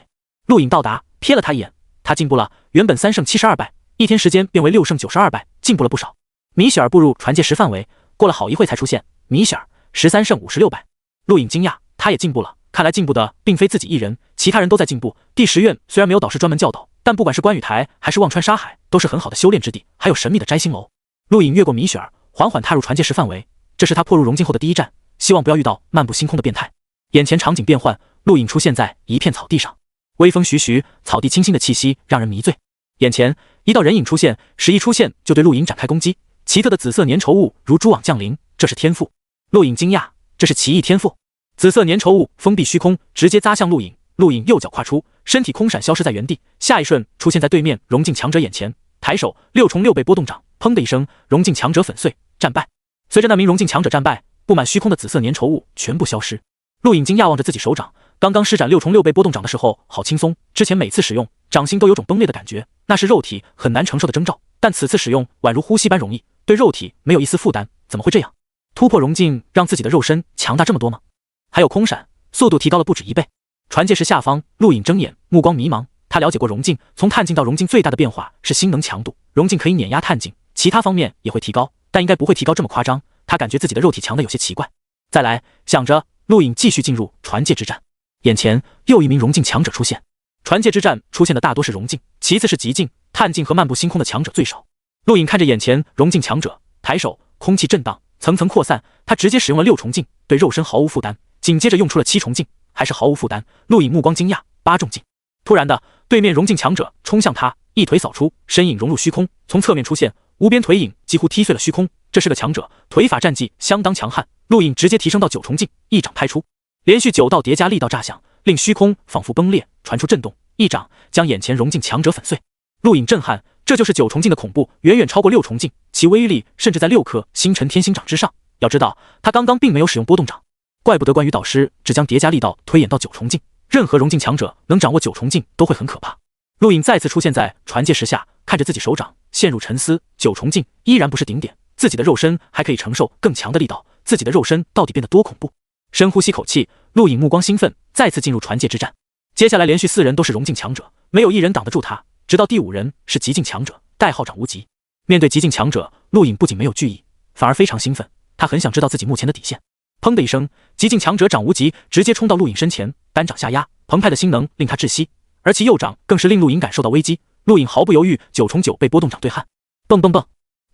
陆颖到达，瞥了他一眼，他进步了，原本3胜72败，一天时间变为6胜92败，进步了不少。米雪儿步入传界10范围，过了好一会才出现，米雪儿13胜56败。陆颖惊讶，他也进步了，看来进步的并非自己一人，其他人都在进步。第10院虽然没有导师专门教导，但不管是关羽台还是忘川沙海，都是很好的修炼之地，还有神秘的摘星楼。陆颖越过米雪儿，缓缓踏入传界10范围，这是他破入融境后的第一站，希望不要遇到漫步星空的变态。眼前场景变换，陆颖出现在一片草地上，微风徐徐，草地清新的气息让人迷醉。眼前一道人影出现，时一出现就对陆颖展开攻击，奇特的紫色粘稠物如蛛网降临，这是天赋。陆颖惊讶，这是奇异天赋。紫色粘稠物封闭虚空，直接砸向陆颖。陆颖右脚跨出，身体空闪消失在原地，下一瞬出现在对面融境强者眼前，抬手6重6倍波动掌，砰的一声，融境强者粉碎，战败。随着那名融境强者战败，布满虚空的紫色粘稠物全部消失。陆颖惊讶望着自己手掌，刚刚施展6重6倍波动掌的时候好轻松，之前每次使用掌心都有种崩裂的感觉，那是肉体很难承受的征兆，但此次使用宛如呼吸般容易，对肉体没有一丝负担，怎么会这样？突破融境让自己的肉身强大这么多吗？还有空闪，速度提高了不止1倍。传界石下方，陆颖睁眼，目光迷茫。他了解过融境，从碳境到融境最大的变化是心能强度，融境可以碾压碳境，其他方面也会提高，但应该不会提高这么夸张。他感觉自己的肉体强得有些奇怪。再来，想着，陆颖继续进入传界之战。眼前又一名融境强者出现。传界之战出现的大多是融境，其次是极境、碳境和漫步星空的强者最少。陆颖看着眼前融境强者，抬手，空气震荡，层层扩散，他直接使用了6重境，对肉身毫无负担，紧接着用出了7重境，还是毫无负担。陆颖目光惊讶，8重境。突然的，对面融境强者冲向他，一腿扫出，身影融入虚空，从侧面出现，无边腿影几乎踢碎了虚空。这是个强者，腿法战绩相当强悍。陆颖直接提升到9重境，一掌拍出，连续9道叠加力道炸响，令虚空仿佛崩裂，传出震动，一掌将眼前融境强者粉碎。陆颖震撼，这就是9重境的恐怖，远远超过6重境，其威力甚至在6颗星辰天星掌之上。要知道，他刚刚并没有使用波动掌，怪不得关羽导师只将叠加力道推演到9重境。任何融境强者能掌握9重境都会很可怕。陆颖再次出现在传界石下，看着自己手掌，陷入沉思。9重境依然不是顶点，自己的肉身还可以承受更强的力道，自己的肉身到底变得多恐怖？深呼吸口气，陆颖目光兴奋，再次进入传界之战。接下来连续4人都是融境强者，没有一人挡得住他，直到第5人是极境强者，代号掌无极。面对极境强者，陆颖不仅没有惧意，反而非常兴奋，他很想知道自己目前的底线。砰的一声，极境强者掌无极直接冲到陆颖身前，单掌下压，澎湃的星能令他窒息，而其右掌更是令陆颖感受到危机。陆颖毫不犹豫9重9倍波动掌对撼，蹦蹦蹦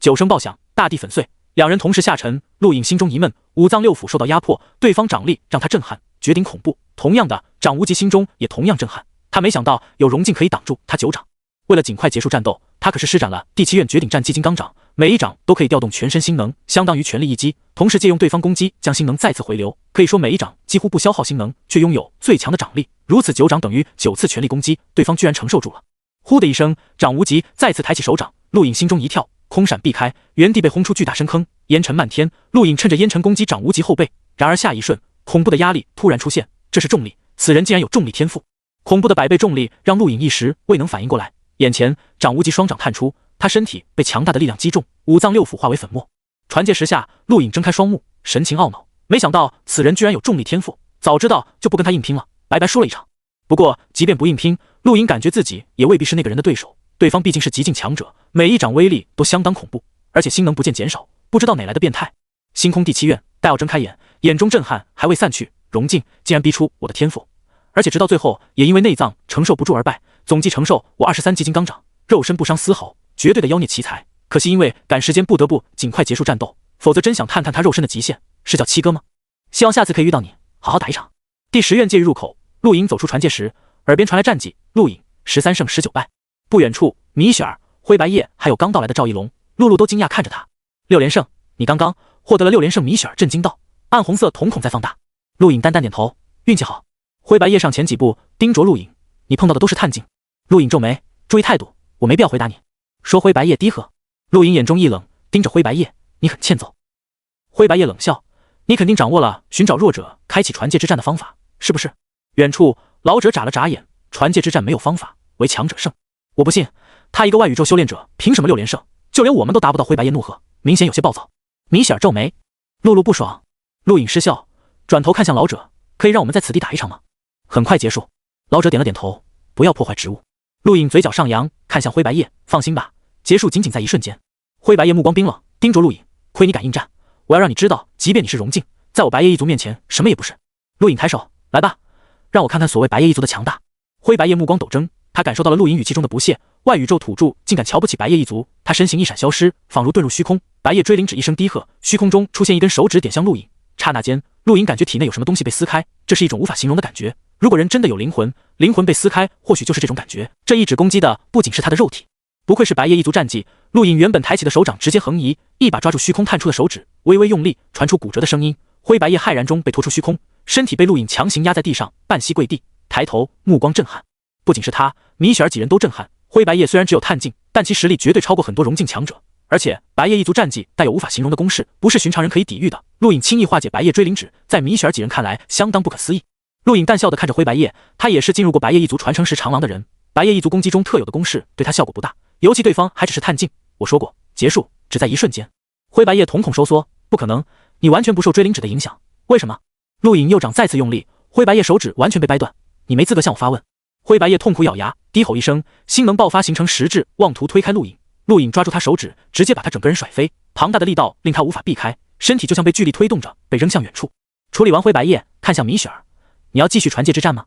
，9声爆响，大地粉碎，两人同时下沉。陆颖心中一闷，五脏六腑受到压迫，对方掌力让他震撼，绝顶恐怖。同样的，掌无极心中也同样震撼，他没想到有融境可以挡住他9掌。为了尽快结束战斗，他可是施展了第7院绝顶战技金刚掌，每一掌都可以调动全身星能，相当于全力一击，同时借用对方攻击将星能再次回流，可以说每一掌几乎不消耗星能，却拥有最强的掌力。如此9掌等于9次全力攻击，对方居然承受住了。呼的一声，掌无极再次抬起手掌，陆颖心中一跳，空闪避开，原地被轰出巨大深坑，烟尘漫天。陆颖趁着烟尘攻击掌无极后背，然而下一瞬，恐怖的压力突然出现，这是重力，此人竟然有重力天赋。恐怖的100倍重力让陆颖一时未能反应过来，眼前掌无极双掌探出，他身体被强大的力量击中，五脏六腑化为粉末。传界石下，陆颖睁开双目，神情懊恼，没想到此人居然有重力天赋，早知道就不跟他硬拼了，白白输了一场。不过即便不硬拼，陆颖感觉自己也未必是那个人的对手，对方毕竟是极境强者，每一掌威力都相当恐怖，而且星能不见减少，不知道哪来的变态。星空第7院，戴奥睁开眼，眼中震撼还未散去，融境竟然逼出我的天赋，而且直到最后也因为内脏承受不住而败，总计承受我23级金刚掌，肉身不伤丝毫，绝对的妖孽奇才。可惜因为赶时间不得不尽快结束战斗，否则真想探探他肉身的极限。是叫七哥吗？希望下次可以遇到你，好好打一场。第10院界域入口，陆颖走出传界时，耳边传来战绩，陆颖13胜19败。不远处，米雪儿、灰白叶还有刚到来的赵一龙、露露都惊讶看着他。6连胜，你刚刚获得了6连胜。米雪儿震惊道，暗红色瞳孔在放大。陆颖淡淡点头，运气好。灰白叶上前几步盯着陆颖，你碰到的都是探境。陆颖皱眉，注意态度，我没必要回答你。说灰白叶低喝。陆颖眼中一冷，盯着灰白叶，你很欠揍。灰白叶冷笑，你肯定掌握了寻找弱者开启传界之战的方法，是不是？远处老者眨了眨眼，传界之战没有方法，唯强者胜。我不信，他一个外宇宙修炼者，凭什么6连胜？就连我们都达不到。灰白夜怒喝，明显有些暴躁。米歇尔皱眉，露露不爽。陆隐失笑，转头看向老者，可以让我们在此地打一场吗？很快结束。老者点了点头，不要破坏植物。陆隐嘴角上扬，看向灰白夜，放心吧，结束仅仅在一瞬间。灰白夜目光冰冷，盯着陆隐，亏你敢应战，我要让你知道，即便你是荣境，在我白夜一族面前什么也不是。陆隐抬手，来吧，让我看看所谓白夜一族的强大。灰白夜目光陡睁，他感受到了陆隐语气中的不屑，外宇宙土著竟敢瞧不起白夜一族。他身形一闪消失，仿如遁入虚空。白夜追灵指一声低喝，虚空中出现一根手指点向陆隐。刹那间，陆隐感觉体内有什么东西被撕开，这是一种无法形容的感觉。如果人真的有灵魂，灵魂被撕开，或许就是这种感觉。这一指攻击的不仅是他的肉体，不愧是白夜一族战绩。陆隐原本抬起的手掌直接横移，一把抓住虚空探出的手指，微微用力，传出骨折的声音。灰白夜骇然中被拖出虚空，身体被陆隐强行压在地上，半膝跪地，抬头，目光震撼。不仅是他，米雪儿几人都震撼。灰白夜虽然只有探境，但其实力绝对超过很多荣境强者。而且白夜一族战绩带有无法形容的攻势，不是寻常人可以抵御的。陆隐轻易化解白夜追灵指，在米雪儿几人看来相当不可思议。陆隐淡笑地看着灰白夜，他也是进入过白夜一族传承时长廊的人，白夜一族攻击中特有的攻势对他效果不大，尤其对方还只是探境。我说过，结束只在一瞬间。灰白夜瞳孔收缩，不可能，你完全不受追灵指的影响，为什么？陆隐右掌再次用力，灰白夜手指完全被掰断，你没资格向我发问。灰白夜痛苦咬牙，低吼一声，心能爆发形成实质，妄图推开陆隐。陆隐抓住他手指，直接把他整个人甩飞，庞大的力道令他无法避开，身体就像被巨力推动着，被扔向远处。处理完灰白夜，看向米雪儿，你要继续传界之战吗？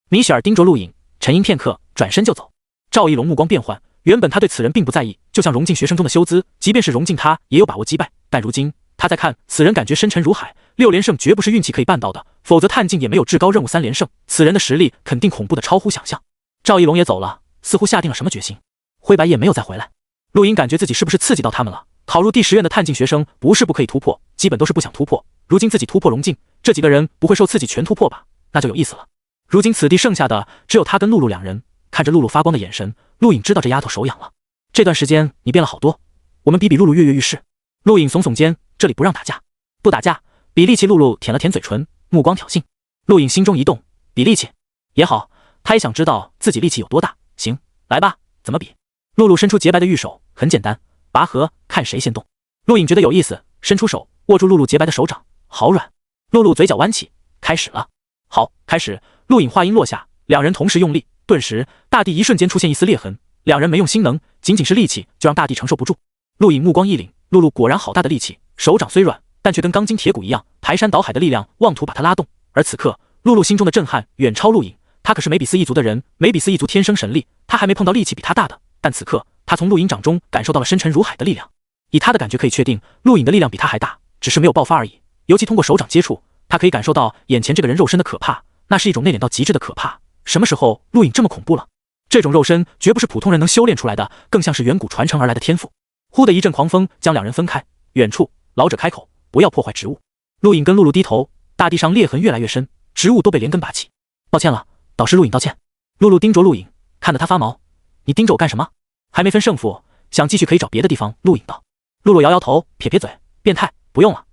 米雪儿盯着陆隐，沉吟片刻，转身就走。赵一龙目光变幻，原本他对此人并不在意，就像荣境学生中的修兹，即便是荣境他也有把握击败，但如今他在看此人，感觉深沉如海，6连胜绝不是运气可以办到的，否则探境也没有至高任务3连胜，此人的实力肯定恐怖的超乎想象。赵一龙也走了，似乎下定了什么决心。灰白夜没有再回来。陆隐感觉自己是不是刺激到他们了？考入第10院的探境学生不是不可以突破，基本都是不想突破。如今自己突破荣境，这几个人不会受刺激全突破吧？那就有意思了。如今此地剩下的只有他跟露露2人，看着露露发光的眼神，陆隐知道这丫头手痒了。这段时间你变了好多，我们比露露跃跃欲试。陆隐耸耸肩，这里不让打架，不打架。比力气。露露舔了舔嘴唇，目光挑衅。陆隐心中一动，比力气也好，他也想知道自己力气有多大。行，来吧，怎么比？露露伸出洁白的玉手，很简单，拔河，看谁先动。陆隐觉得有意思，伸出手握住露露洁白的手掌，好软。露露嘴角弯起，开始了。好，开始。陆隐话音落下，2人同时用力，顿时大地一瞬间出现一丝裂痕。2人没用心能，仅仅是力气就让大地承受不住。陆隐目光一凛，露露果然好大的力气，手掌虽软，但却跟钢筋铁骨一样，排山倒海的力量妄图把他拉动。而此刻露露心中的震撼远超陆隐，他可是梅比斯一族的人，梅比斯一族天生神力，他还没碰到力气比他大的。但此刻他从陆隐掌中感受到了深沉如海的力量，以他的感觉可以确定陆隐的力量比他还大，只是没有爆发而已。尤其通过手掌接触，他可以感受到眼前这个人肉身的可怕，那是一种内敛到极致的可怕。什么时候陆隐这么恐怖了？这种肉身绝不是普通人能修炼出来的，更像是远古传承而来的天赋。忽的一阵狂风将2人分开，远处老者开口，不要破坏植物。陆隐跟露露低头，大地上裂痕越来越深，植物都被连根拔起。抱歉了，导师。陆隐道歉。露露盯着陆隐，看得他发毛。你盯着我干什么？还没分胜负，想继续可以找别的地方。陆隐道。露露摇摇头，撇撇嘴，变态，不用了，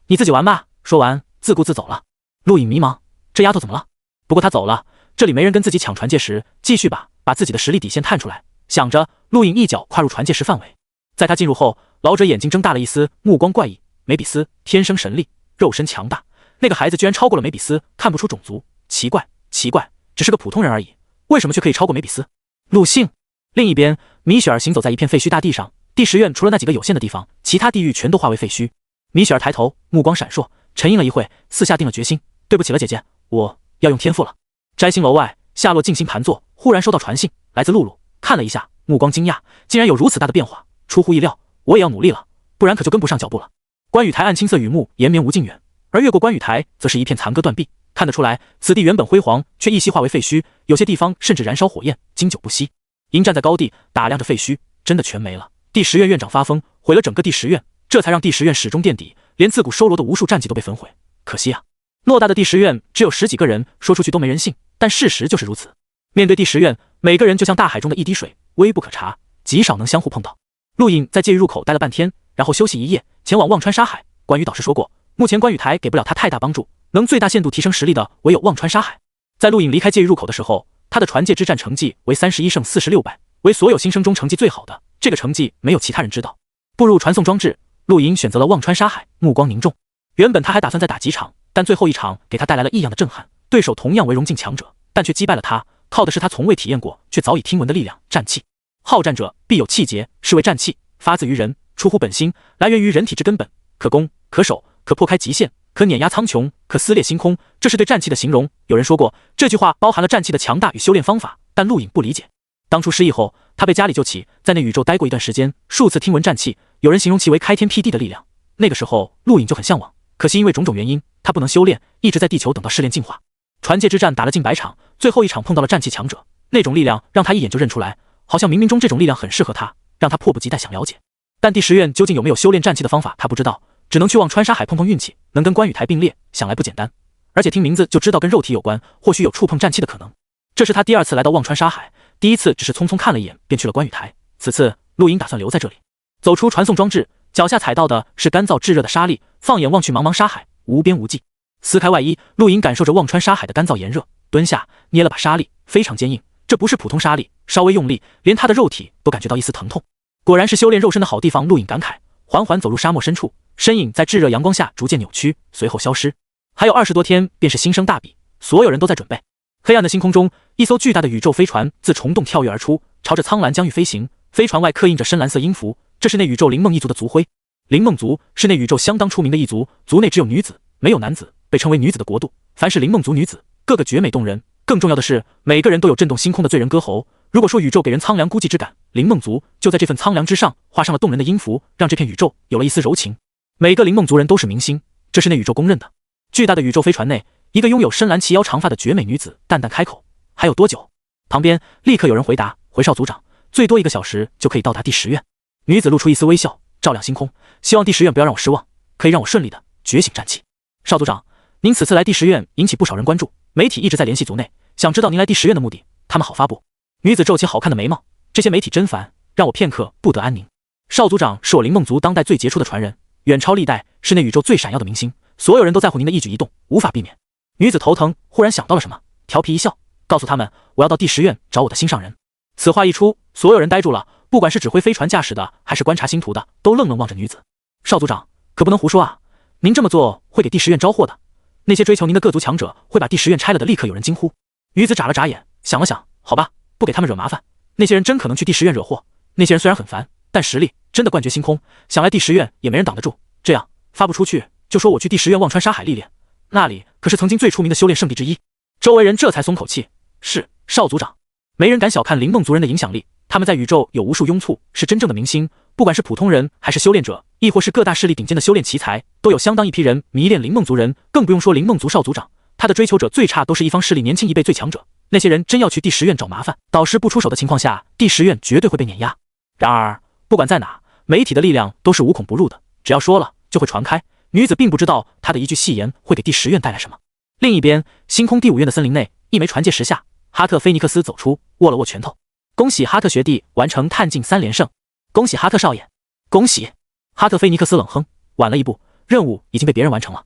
你自己玩吧。说完自顾自走了。陆隐迷茫，这丫头怎么了？不过她走了，这里没人跟自己抢传界石，继续吧，把自己的实力底线探出来。想着，陆隐一脚跨入传界石范围。在他进入后，老者眼睛睁大了一丝，目光怪异。梅比斯天生神力，肉身强大，那个孩子居然超过了梅比斯，看不出种族，奇怪，奇怪，只是个普通人而已，为什么却可以超过梅比斯？陆姓。另一边，米雪儿行走在一片废墟大地上，第10院除了那几个有限的地方，其他地域全都化为废墟。米雪儿抬头，目光闪烁，沉吟了一会，似下定了决心。对不起了，姐姐，我要用天赋了。摘星楼外，夏洛静心盘坐，忽然收到传信，来自露露，看了一下，目光惊讶，竟然有如此大的变化，出乎意料。我也要努力了，不然可就跟不上脚步了。观雨台暗青色雨幕，延绵无尽远，而越过观雨台，则是一片残戈断壁。看得出来，此地原本辉煌，却一夕化为废墟，有些地方甚至燃烧火焰，经久不息。营站在高地，打量着废墟，真的全没了。第10院院长发疯，毁了整个第10院，这才让第10院始终垫底，连自古收罗的无数战绩都被焚毁。可惜啊，偌大的第10院只有10几个人，说出去都没人信，但事实就是如此。面对第10院，每个人就像大海中的一滴水，微不可察，极少能相互碰到。陆隐在界域入口待了半天，然后休息一夜，前往忘川沙海。关羽导师说过，目前观雨台给不了他太大帮助，能最大限度提升实力的唯有忘川沙海。在陆颖离开界域入口的时候，他的传界之战成绩为31胜46败，为所有新生中成绩最好的。这个成绩没有其他人知道。步入传送装置，陆颖选择了忘川沙海，目光凝重。原本他还打算再打几场，但最后一场给他带来了异样的震撼。对手同样为荣境强者，但却击败了他，靠的是他从未体验过却早已听闻的力量——战气。好战者必有气节，是为战气，发自于人，出乎本心，来源于人体之根本，可攻可守，可破开极限，可碾压苍穹，可撕裂星空。这是对战气的形容。有人说过，这句话包含了战气的强大与修炼方法，但陆颖不理解。当初失忆后，他被家里救起，在那宇宙待过一段时间，数次听闻战气，有人形容其为开天辟地的力量。那个时候，陆颖就很向往，可惜因为种种原因，他不能修炼，一直在地球等到试炼进化。传界之战打了近100场，最后一场碰到了战气强者，那种力量让他一眼就认出来，好像冥冥中这种力量很适合他，让他迫不及待想了解。但第10院究竟有没有修炼战气的方法，他不知道，只能去忘川沙海碰碰运气，能跟关羽台并列，想来不简单。而且听名字就知道跟肉体有关，或许有触碰战气的可能。这是他第2次来到忘川沙海，第1次只是匆匆看了一眼便去了关羽台，此次陆颖打算留在这里。走出传送装置，脚下踩到的是干燥炙热的沙砾，放眼望去茫茫沙海，无边无际。撕开外衣，陆颖感受着忘川沙海的干燥炎热，蹲下捏了把沙砾，非常坚硬，这不是普通沙砾，稍微用力，连他的肉体都感觉到一丝疼痛。果然是修炼肉身的好地方，陆颖感慨，缓缓走入沙漠深处，身影在炙热阳光下逐渐扭曲，随后消失。还有20多天便是新生大比，所有人都在准备。黑暗的星空中，一艘巨大的宇宙飞船自虫洞跳跃而出，朝着苍蓝疆域飞行。飞船外刻印着深蓝色音符，这是那宇宙灵梦一族的族徽。灵梦族是那宇宙相当出名的一族，族内只有女子，没有男子，被称为女子的国度。凡是灵梦族女子，个个绝美动人。更重要的是，每个人都有震动星空的醉人歌喉。如果说宇宙给人苍凉孤寂之感，灵梦族就在这份苍凉之上画上了动人的音符，让这片宇宙有了一丝柔情。每个灵梦族人都是明星，这是那宇宙公认的。巨大的宇宙飞船内，一个拥有深蓝齐腰长发的绝美女子淡淡开口：“还有多久？”旁边立刻有人回答：“回少族长，最多1个小时就可以到达第10院。”女子露出一丝微笑，照亮星空，希望第10院不要让我失望，可以让我顺利的觉醒战气。少族长，您此次来第10院引起不少人关注，媒体一直在联系族内，想知道您来第10院的目的，他们好发布。女子皱起好看的眉毛，这些媒体真烦，让我片刻不得安宁。少族长是我灵梦族当代最杰出的传人，远超历代，是那宇宙最闪耀的明星，所有人都在乎您的一举一动，无法避免。女子头疼，忽然想到了什么，调皮一笑，告诉他们我要到第10院找我的心上人。此话一出，所有人呆住了，不管是指挥飞船驾驶的，还是观察星图的，都愣愣望着女子。少族长，可不能胡说啊！您这么做会给第10院招祸的，那些追求您的各族强者会把第10院拆了的。立刻有人惊呼。女子眨了眨眼，想了想，好吧，不给他们惹麻烦。那些人真可能去第10院惹祸。那些人虽然很烦，但实力真的冠绝星空，想来第10院也没人挡得住。这样发不出去，就说我去第10院忘川沙海历练，那里可是曾经最出名的修炼圣地之一。周围人这才松口气。是少族长。没人敢小看灵梦族人的影响力，他们在宇宙有无数拥簇，是真正的明星。不管是普通人还是修炼者，亦或是各大势力顶尖的修炼奇才，都有相当一批人迷恋灵梦族人。更不用说灵梦族少族长，他的追求者最差都是一方势力年轻一辈最强者。那些人真要去第10院找麻烦，导师不出手的情况下，第10院绝对会被碾压。然而不管在哪，媒体的力量都是无孔不入的，只要说了就会传开。女子并不知道她的一句戏言会给第10院带来什么。另一边，星空第5院的森林内，一枚传戒石下，哈特菲尼克斯走出，握了握拳头。恭喜哈特学弟完成探境3连胜，恭喜哈特少爷，恭喜！哈特菲尼克斯冷哼，晚了一步，任务已经被别人完成了。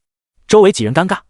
周围几人尴尬。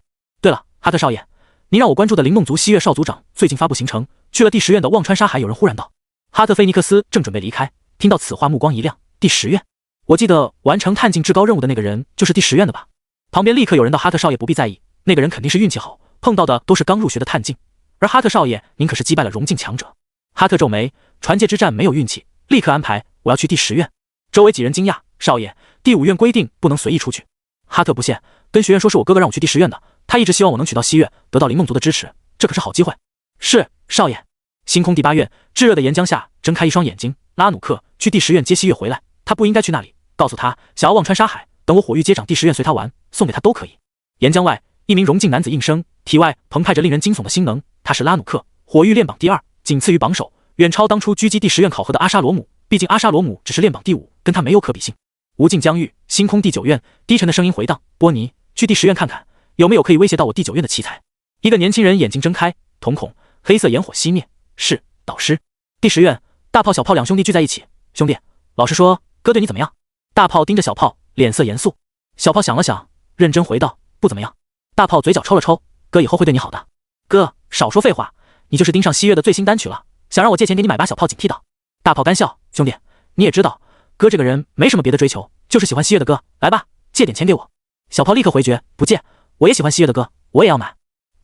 对了，哈特少爷，您让我关注的灵梦族西岳少族长最近发布行程，去了第10院的忘川沙海。有人忽然道。哈特菲尼克斯正准备离开，听到此话，目光一亮。第10院，我记得完成探境至高任务的那个人就是第10院的吧？旁边立刻有人道：哈特少爷不必在意，那个人肯定是运气好，碰到的都是刚入学的探境，而哈特少爷您可是击败了荣境强者。哈特皱眉，传戒之战没有运气，立刻安排，我要去第10院。周围几人惊讶，少爷，第5院规定不能随意出去。哈特不屑，跟学院说是我哥哥让我去第10院的，他一直希望我能取到西院，得到灵梦族的支持，这可是好机会。是，少爷。星空第8院，炙热的岩浆下，睁开一双眼睛，拉努克去第10院接西月回来，他不应该去那里，告诉他想要忘川沙海，等我火域接掌第10院随他玩，送给他都可以。岩浆外，一名荣境男子应声，体外澎湃着令人惊悚的星能，他是拉努克，火域练榜第2，仅次于榜首，远超当初狙击第10院考核的阿沙罗姆，毕竟阿沙罗姆只是练榜第5，跟他没有可比性。无尽疆域，星空第9院，低沉的声音回荡，波尼，去第10院看看，有没有可以威胁到我第9院的奇才。一个年轻人眼睛睁开，瞳孔黑色炎火熄灭，是导师。第10院，大炮小炮两兄弟聚在一起，兄弟，老实说，哥对你怎么样？大炮盯着小炮，脸色严肃。小炮想了想，认真回道，不怎么样。大炮嘴角抽了抽，哥以后会对你好的。哥，少说废话，你就是盯上西月的最新单曲了，想让我借钱给你买把小炮警惕的。大炮干笑，兄弟，你也知道，哥这个人没什么别的追求，就是喜欢西月的歌，来吧，借点钱给我。小炮立刻回绝，不借，我也喜欢西月的歌，我也要买。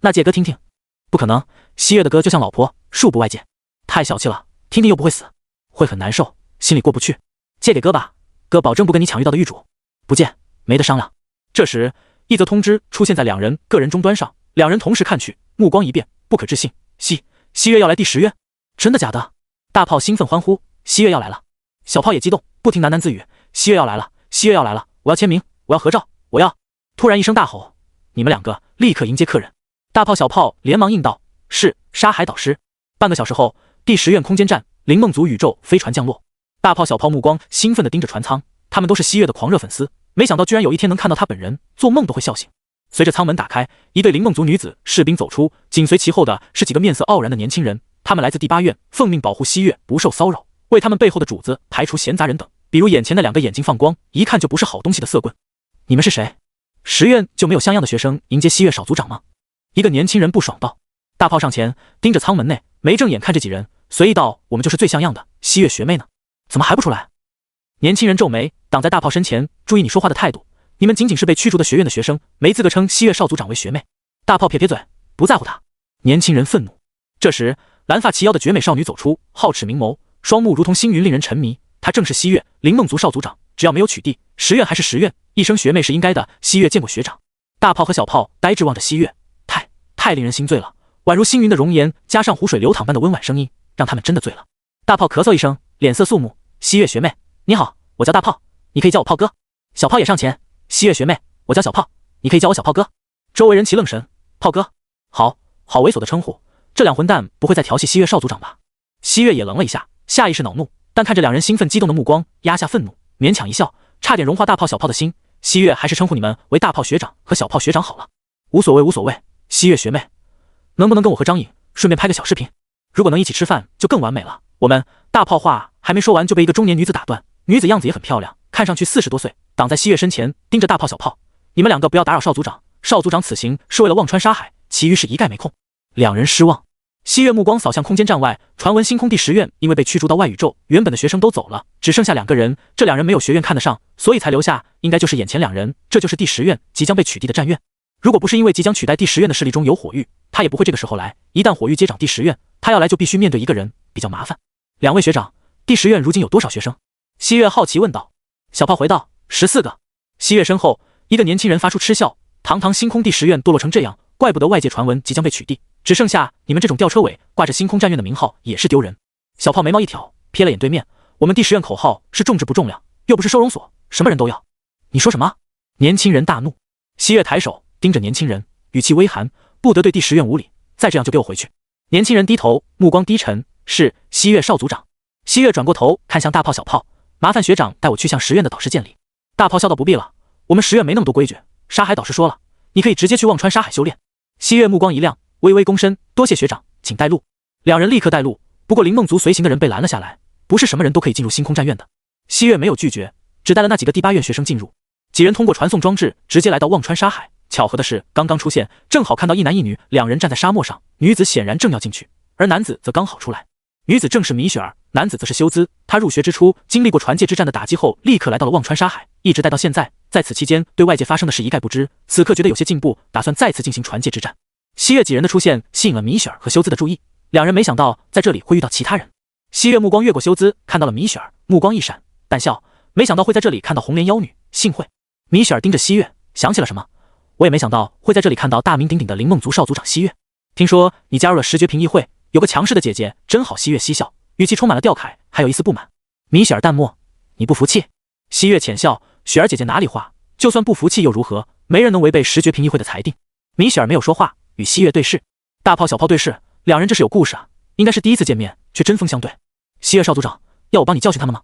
那借歌听听。不可能，西月的歌就像老婆，恕不外借。太小气了，听听又不会死，会很难受，心里过不去。借给哥吧，哥保证不跟你抢遇到的玉主。不借，没得商量。这时，一则通知出现在两人个人终端上，两人同时看去，目光一变，不可置信，西月要来第10月？真的假的？大炮兴奋欢呼，西月要来了。小炮也激动，不停喃喃自语，西月要来了，西月要来了，我要签名，我要合照，我要。突然一声大吼，你们两个立刻迎接客人。大炮小炮连忙应道，是沙海导师。半个小时后，第10院空间站灵梦族宇宙飞船降落。大炮小炮目光兴奋地盯着船舱，他们都是西月的狂热粉丝，没想到居然有一天能看到他本人，做梦都会笑醒。随着舱门打开，一对灵梦族女子士兵走出，紧随其后的是几个面色傲然的年轻人，他们来自第8院，奉命保护西月不受骚扰，为他们背后的主子排除闲杂人等，比如眼前的2个眼睛放光，一看就不是好东西的色棍。你们是谁？10院就没有像样的学生迎接西月少族长吗？一个年轻人不爽道。大炮上前盯着舱门内，没正眼看这几人，随意道，我们就是最像样的西月学妹呢，怎么还不出来？年轻人皱眉，挡在大炮身前，注意你说话的态度，你们仅仅是被驱逐的学院的学生，没资格称西月少族长为学妹。大炮撇撇嘴，不在乎他。年轻人愤怒。这时蓝发齐腰的绝美少女走出，皓齿明眸，双目如同星云，令人沉迷。她正是西月灵梦族少族长，只要没有取缔，10院还是10院，一声学妹是应该的。西月见过学长。大炮和小炮呆滞望着西月，太令人心醉了，宛如星云的容颜，加上湖水流淌般的温婉声音，让他们真的醉了。大炮咳嗽一声，脸色肃穆，西月学妹你好，我叫大炮，你可以叫我炮哥。小炮也上前，西月学妹我叫小炮，你可以叫我小炮哥。周围人齐愣神，炮哥，好猥琐的称呼，这2混蛋不会再调戏西月少族长吧？西月也愣了一下，下意识恼怒，但看着2人兴奋激动的目光，压下愤怒，勉强一笑，差点融化大炮小炮的心。西月还是称呼你们为大炮学长和小炮学长好了。无所谓，西月学妹能不能跟我合张影，顺便拍个小视频？如果能一起吃饭就更完美了。我们大炮话还没说完就被一个中年女子打断，女子样子也很漂亮，看上去40多岁，挡在西月身前，盯着大炮小炮，你们2个不要打扰少族长，少族长此行是为了忘川沙海，其余事一概没空。2人失望。西月目光扫向空间站外，传闻星空第10院因为被驱逐到外宇宙，原本的学生都走了，只剩下2个人，这2人没有学院看得上，所以才留下，应该就是眼前2人，这就是第10院即将被取缔的战院。如果不是因为即将取代第10院的势力中有火域，他也不会这个时候来，一旦火域接掌第10院，他要来就必须面对一个人，比较麻烦。2位学长，第10院如今有多少学生？西月好奇问道。小炮回道，14个。西月身后，一个年轻人发出嗤笑，堂堂星空第10院堕落成这样，怪不得外界传闻即将被取缔，只剩下你们这种吊车尾，挂着星空战院的名号也是丢人。小炮眉毛一挑，瞥了眼对面，我们第10院口号是重质不重量，又不是收容所，什么人都要。你说什么？年轻人大怒。西月抬手盯着年轻人，语气微寒，不得对第10院无礼，再这样就给我回去。年轻人低头，目光低沉，是西月少族长。西月转过头看向大炮小炮，麻烦学长带我去向10院的导师见礼。大炮笑道，不必了，我们10院没那么多规矩，沙海导师说了，你可以直接去忘川沙海修炼。西月目光一亮，微微躬身，多谢学长，请带路。2人立刻带路，不过灵梦族随行的人被拦了下来，不是什么人都可以进入星空战院的。西月没有拒绝，只带了那几个第8院学生进入。几人通过传送装置直接来到忘川沙海，巧合的是刚刚出现，正好看到一男一女2人站在沙漠上，女子显然正要进去，而男子则刚好出来。女子正是米雪儿，男子则是修兹。他入学之初经历过传界之战的打击后，立刻来到了忘川沙海，一直待到现在，在此期间对外界发生的事一概不知，此刻觉得有些进步，打算再次进行传界之战。西月几人的出现吸引了米雪儿和修兹的注意，2人没想到在这里会遇到其他人。西月目光越过修兹，看到了米雪儿，目光一闪，淡笑，没想到会在这里看到红莲妖女，幸会。米雪儿盯着西月，想起了什么，我也没想到会在这里看到大名鼎鼎的灵梦族少族长西月。听说你加入了10绝评议会，有个强势的姐姐，真好。西月嬉笑，语气充满了调侃，还有一丝不满。米雪儿淡漠，你不服气？西月浅笑，雪儿姐姐哪里话，就算不服气又如何？没人能违背10绝评议会的裁定。米雪儿没有说话，与西月对视。大炮小炮对视，2人这是有故事啊，应该是第一次见面，却针锋相对。西月少族长，要我帮你教训他们吗？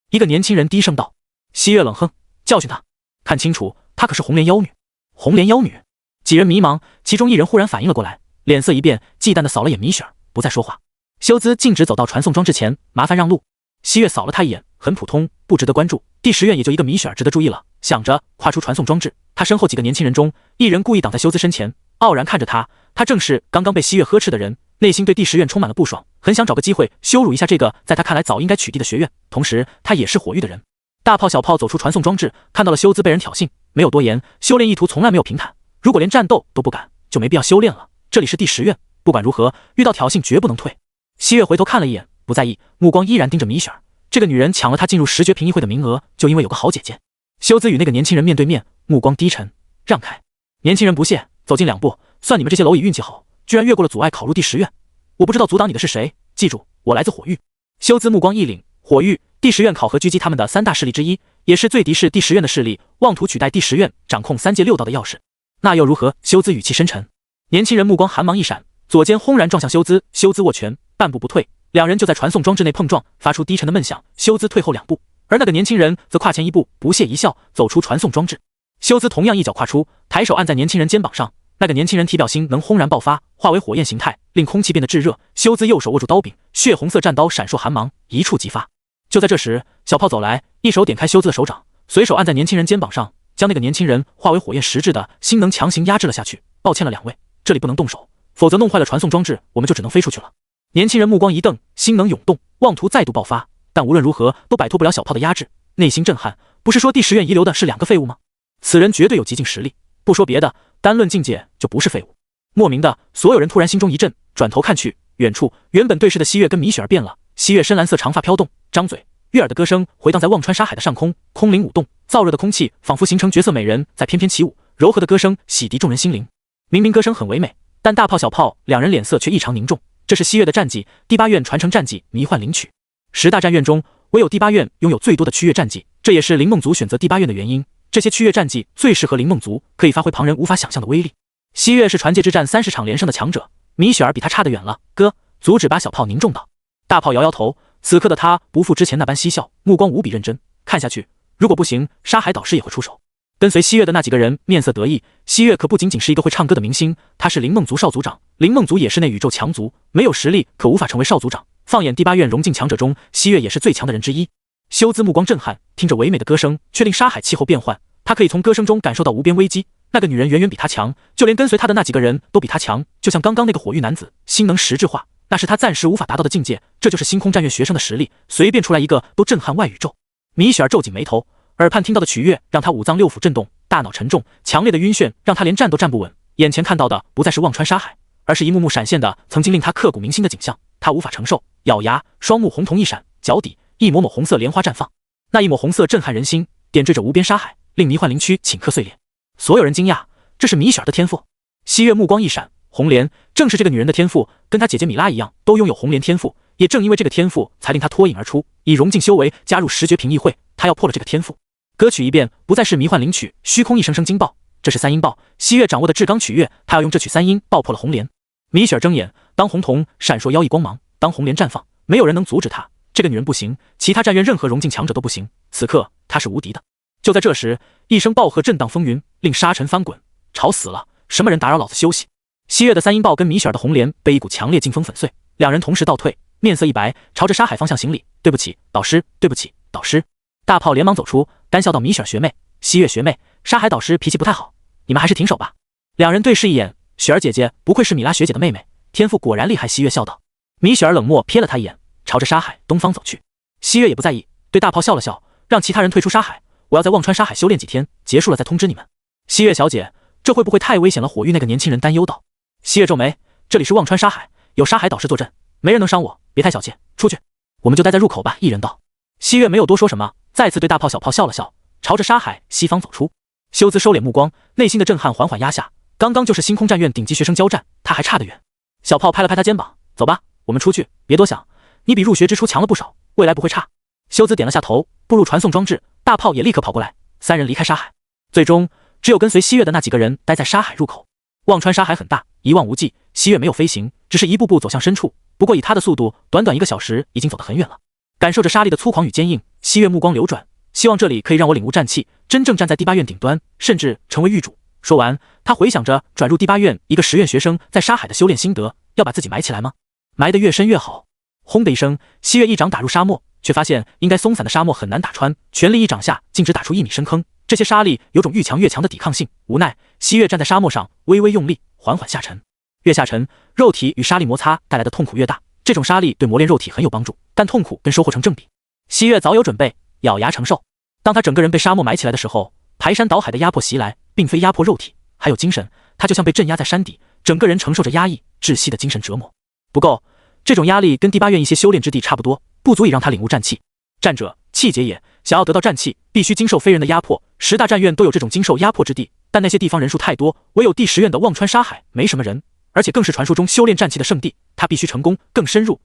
一个年轻人低声道。西月冷哼，教训他？看清楚，她可是红莲妖女。红莲妖女？几人迷茫，其中一人忽然反应了过来，脸色一变，忌惮地扫了眼米雪儿，不再说话。修兹径直走到传送装置前，麻烦让路。西月扫了他一眼，很普通，不值得关注。第10院也就一个米雪儿值得注意了，想着跨出传送装置，他身后几个年轻人中，一人故意挡在修兹身前，傲然看着他。他正是刚刚被西月呵斥的人，内心对第10院充满了不爽，很想找个机会羞辱一下这个在他看来早应该取缔的学院。同时，他也是火域的人。大炮小炮走出传送装置，看到了修兹被人挑衅，没有多言。修炼意图从来没有平坦，如果连战斗都不敢，就没必要修炼了。这里是第10院，不管如何，遇到挑衅绝不能退。西月回头看了一眼，不在意，目光依然盯着米雪儿。这个女人抢了他进入10绝评议会的名额，就因为有个好姐姐。修兹与那个年轻人面对面，目光低沉，让开。年轻人不屑，走近2步，算你们这些蝼蚁运气好，居然越过了阻碍考入第10院。我不知道阻挡你的是谁，记住，我来自火域。修兹目光一凛，火域第10院考核狙击他们的3大势力之一，也是最敌视第10院的势力，妄图取代第10院掌控3界6道的钥匙。那又如何？修兹语气深沉。年轻人目光寒芒一闪，左肩轰然撞向修兹，修兹握拳，半步不退，两人就在传送装置内碰撞，发出低沉的闷响。修兹退后2步，而那个年轻人则跨前1步，不屑一笑，走出传送装置。修兹同样一脚跨出，抬手按在年轻人肩膀上，那个年轻人体表星能轰然爆发，化为火焰形态，令空气变得炙热。修兹右手握住刀柄，血红色战刀闪烁寒芒，一触即发。就在这时，小炮走来，一手点开修兹的手掌，随手按在年轻人肩膀上，将那个年轻人化为火焰实质的星能强行压制了下去。抱歉了2位，这里不能动手，否则弄坏了传送装置，我们就只能飞出去了。年轻人目光一瞪，星能涌动，妄图再度爆发，但无论如何都摆脱不了小炮的压制，内心震撼。不是说第10院遗留的是2个废物吗？此人绝对有极境实力，不说别的，单论境界就不是废物。莫名的，所有人突然心中一震，转头看去，远处原本对视的西月跟米雪儿变了。西月深蓝色长发飘动，张嘴，悦耳的歌声回荡在忘川沙海的上空，空灵舞动，燥热的空气仿佛形成绝色美人在翩翩起舞，柔和的歌声洗涤众人心灵。明明歌声很唯美，但大炮小炮两人脸色却异常凝重。这是西月的战绩，第8院传承战绩迷幻灵曲。10大战院中，唯有第8院拥有最多的区越战绩，这也是灵梦族选择第8院的原因。这些区越战绩最适合灵梦族，可以发挥旁人无法想象的威力。西月是传界之战30场连胜的强者，米雪儿比他差得远了。哥，阻止！把小炮凝重道。大炮摇摇头，此刻的他不复之前那般嬉笑，目光无比认真。看下去，如果不行，沙海导师也会出手。跟随西月的那几个人面色得意，西月可不仅仅是一个会唱歌的明星，他是灵梦族少族长，灵梦族也是内宇宙强族，没有实力可无法成为少族长。放眼第8院荣境强者中，西月也是最强的人之一。修兹目光震撼，听着唯美的歌声，却令沙海气候变幻。他可以从歌声中感受到无边危机。那个女人远远比他强，就连跟随他的那几个人都比他强，就像刚刚那个火域男子，心能实质化，那是他暂时无法达到的境界。这就是星空战院学生的实力，随便出来一个都震撼外宇宙。米雪儿皱紧眉头，耳畔听到的曲乐让他5脏6腑震动，大脑沉重，强烈的晕眩让他连站都站不稳。眼前看到的不再是忘川沙海，而是一幕幕闪现的曾经令他刻骨铭心的景象。他无法承受，咬牙，双目红瞳一闪，脚底一抹抹红色莲花绽放，那一抹红色震撼人心，点缀着无边沙海，令迷幻灵躯顷刻碎裂。所有人惊讶，这是米雪儿的天赋。西月目光一闪，红莲正是这个女人的天赋，跟她姐姐米拉一样，都拥有红莲天赋。也正因为这个天赋，才令她脱颖而出，以荣境修为加入10绝评议会。她要破了这个天赋。歌曲一变，不再是迷幻灵曲，虚空一声声惊爆，这是3音爆。西月掌握的至刚曲乐，她要用这曲3音爆破了红莲。米雪儿睁眼，当红瞳闪烁妖异光芒，当红莲绽放，没有人能阻止她。这个女人不行，其他战院任何荣境强者都不行。此刻她是无敌的。就在这时，一声暴喝震荡风云，令沙尘翻滚。吵死了！什么人打扰老子休息？西月的3音爆跟米雪儿的红莲被一股强烈劲风粉碎，两人同时倒退，面色一白，朝着沙海方向行礼：“对不起，导师，对不起，导师。”大炮连忙走出，干笑道：“米雪儿学妹，西月学妹，沙海导师脾气不太好，你们还是停手吧。”两人对视一眼，雪儿姐姐不愧是米拉学姐的妹妹，天赋果然厉害。西月笑道。米雪儿冷漠瞥了他一眼，朝着沙海东方走去。西月也不在意，对大炮笑了笑，让其他人退出沙海。我要在忘川沙海修炼几天，结束了再通知你们。西月小姐，这会不会太危险了？火域那个年轻人担忧道。西月皱眉，这里是忘川沙海，有沙海导师坐镇，没人能伤我，别太小气，出去。我们就待在入口吧。一人道。西月没有多说什么，再次对大炮小炮笑了笑，朝着沙海西方走出。修兹收敛目光，内心的震撼缓缓压下，刚刚就是星空战院顶级学生交战，他还差得远。小炮拍了拍他肩膀，走吧，我们出去，别多想，你比入学之初强了不少，未来不会差。修兹点了下头，步入传送装置，大炮也立刻跑过来，3人离开沙海。最终只有跟随西月的那几个人待在沙海入口。忘川沙海很大，一望无际，西月没有飞行，只是一步步走向深处。不过以他的速度，短短1个小时已经走得很远了。感受着沙砾的粗犷与坚硬，西月目光流转，希望这里可以让我领悟战气，真正站在第8院顶端，甚至成为域主。说完，他回想着转入第8院一个10院学生在沙海的修炼心得，要把自己埋起来吗？埋得越深越好。轰的一声，西月一掌打入沙漠，却发现应该松散的沙漠很难打穿，全力一掌下竟只打出1米深坑。这些沙砾有种愈强越强的抵抗性，无奈西月站在沙漠上，微微用力，缓缓下沉。越下沉，肉体与沙粒摩擦带来的痛苦越大。这种沙粒对磨练肉体很有帮助，但痛苦跟收获成正比。西月早有准备，咬牙承受。当他整个人被沙漠埋起来的时候，排山倒海的压迫袭来，并非压迫肉体，还有精神。他就像被镇压在山底，整个人承受着压抑、窒息的精神折磨。不够，这种压力跟第八院一些修炼之地差不多，不足以让他领悟战气。战者，气节也。想要得到战气，必须经受非人的压迫。10大战院都有这种经受压迫之地，但那些地方人数太多，唯有第10院的忘川沙海没什么人，而且更是传说中修炼战气的圣地。他必须成功，更深入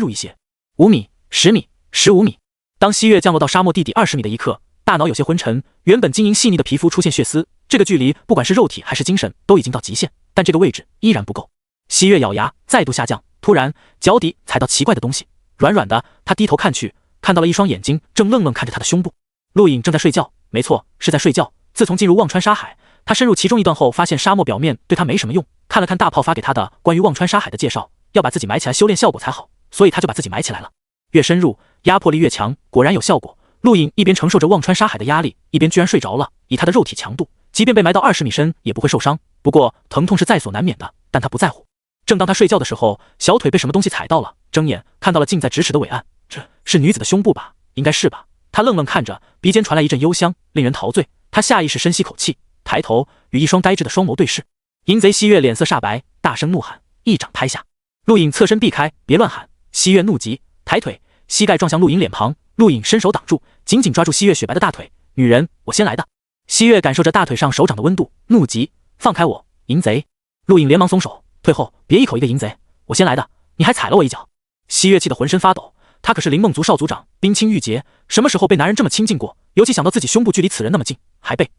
一些。5米、10米、15米。当西月降落到沙漠地底20米的一刻，大脑有些昏沉，原本晶莹细腻的皮肤出现血丝。这个距离，不管是肉体还是精神，都已经到极限，但这个位置依然不够。西月咬牙，再度下降。突然，脚底踩到奇怪的东西，软软的。他低头看去，看到了一双眼睛正愣愣看着他的胸部。陆颖正在睡觉，没错，是在睡觉。自从进入忘川沙海，他深入其中一段后，发现沙漠表面对他没什么用。看了看大炮发给他的关于忘川沙海的介绍，要把自己埋起来修炼效果才好，所以他就把自己埋起来了。越深入，压迫力越强，果然有效果。陆颖一边承受着忘川沙海的压力，一边居然睡着了。以他的肉体强度，即便被埋到20米深也不会受伤，不过疼痛是在所难免的，但他不在乎。正当他睡觉的时候，小腿被什么东西踩到了，睁眼看到了近在咫尺的伟岸，这是女子的胸部吧？应该是吧。他愣愣看着，鼻间传来一阵幽香，令人陶醉。他下意识深吸口气，抬头与一双呆滞的双眸对视。淫贼西月脸色煞白，大声怒喊，一掌拍下。陆颖侧身避开，别乱喊。西月怒极，抬腿，膝盖撞向陆颖脸庞。陆颖伸手挡住，紧紧抓住西月雪白的大腿。女人，我先来的。西月感受着大腿上手掌的温度，怒极，放开我，淫贼！陆颖连忙松手，退后，别一口一个淫贼，我先来的，你还踩了我一脚。西月气得浑身发抖，他可是灵梦族少族长，冰清玉洁，什么时候被男人这么亲近过？尤其想到自己胸部距离此人那么近，还被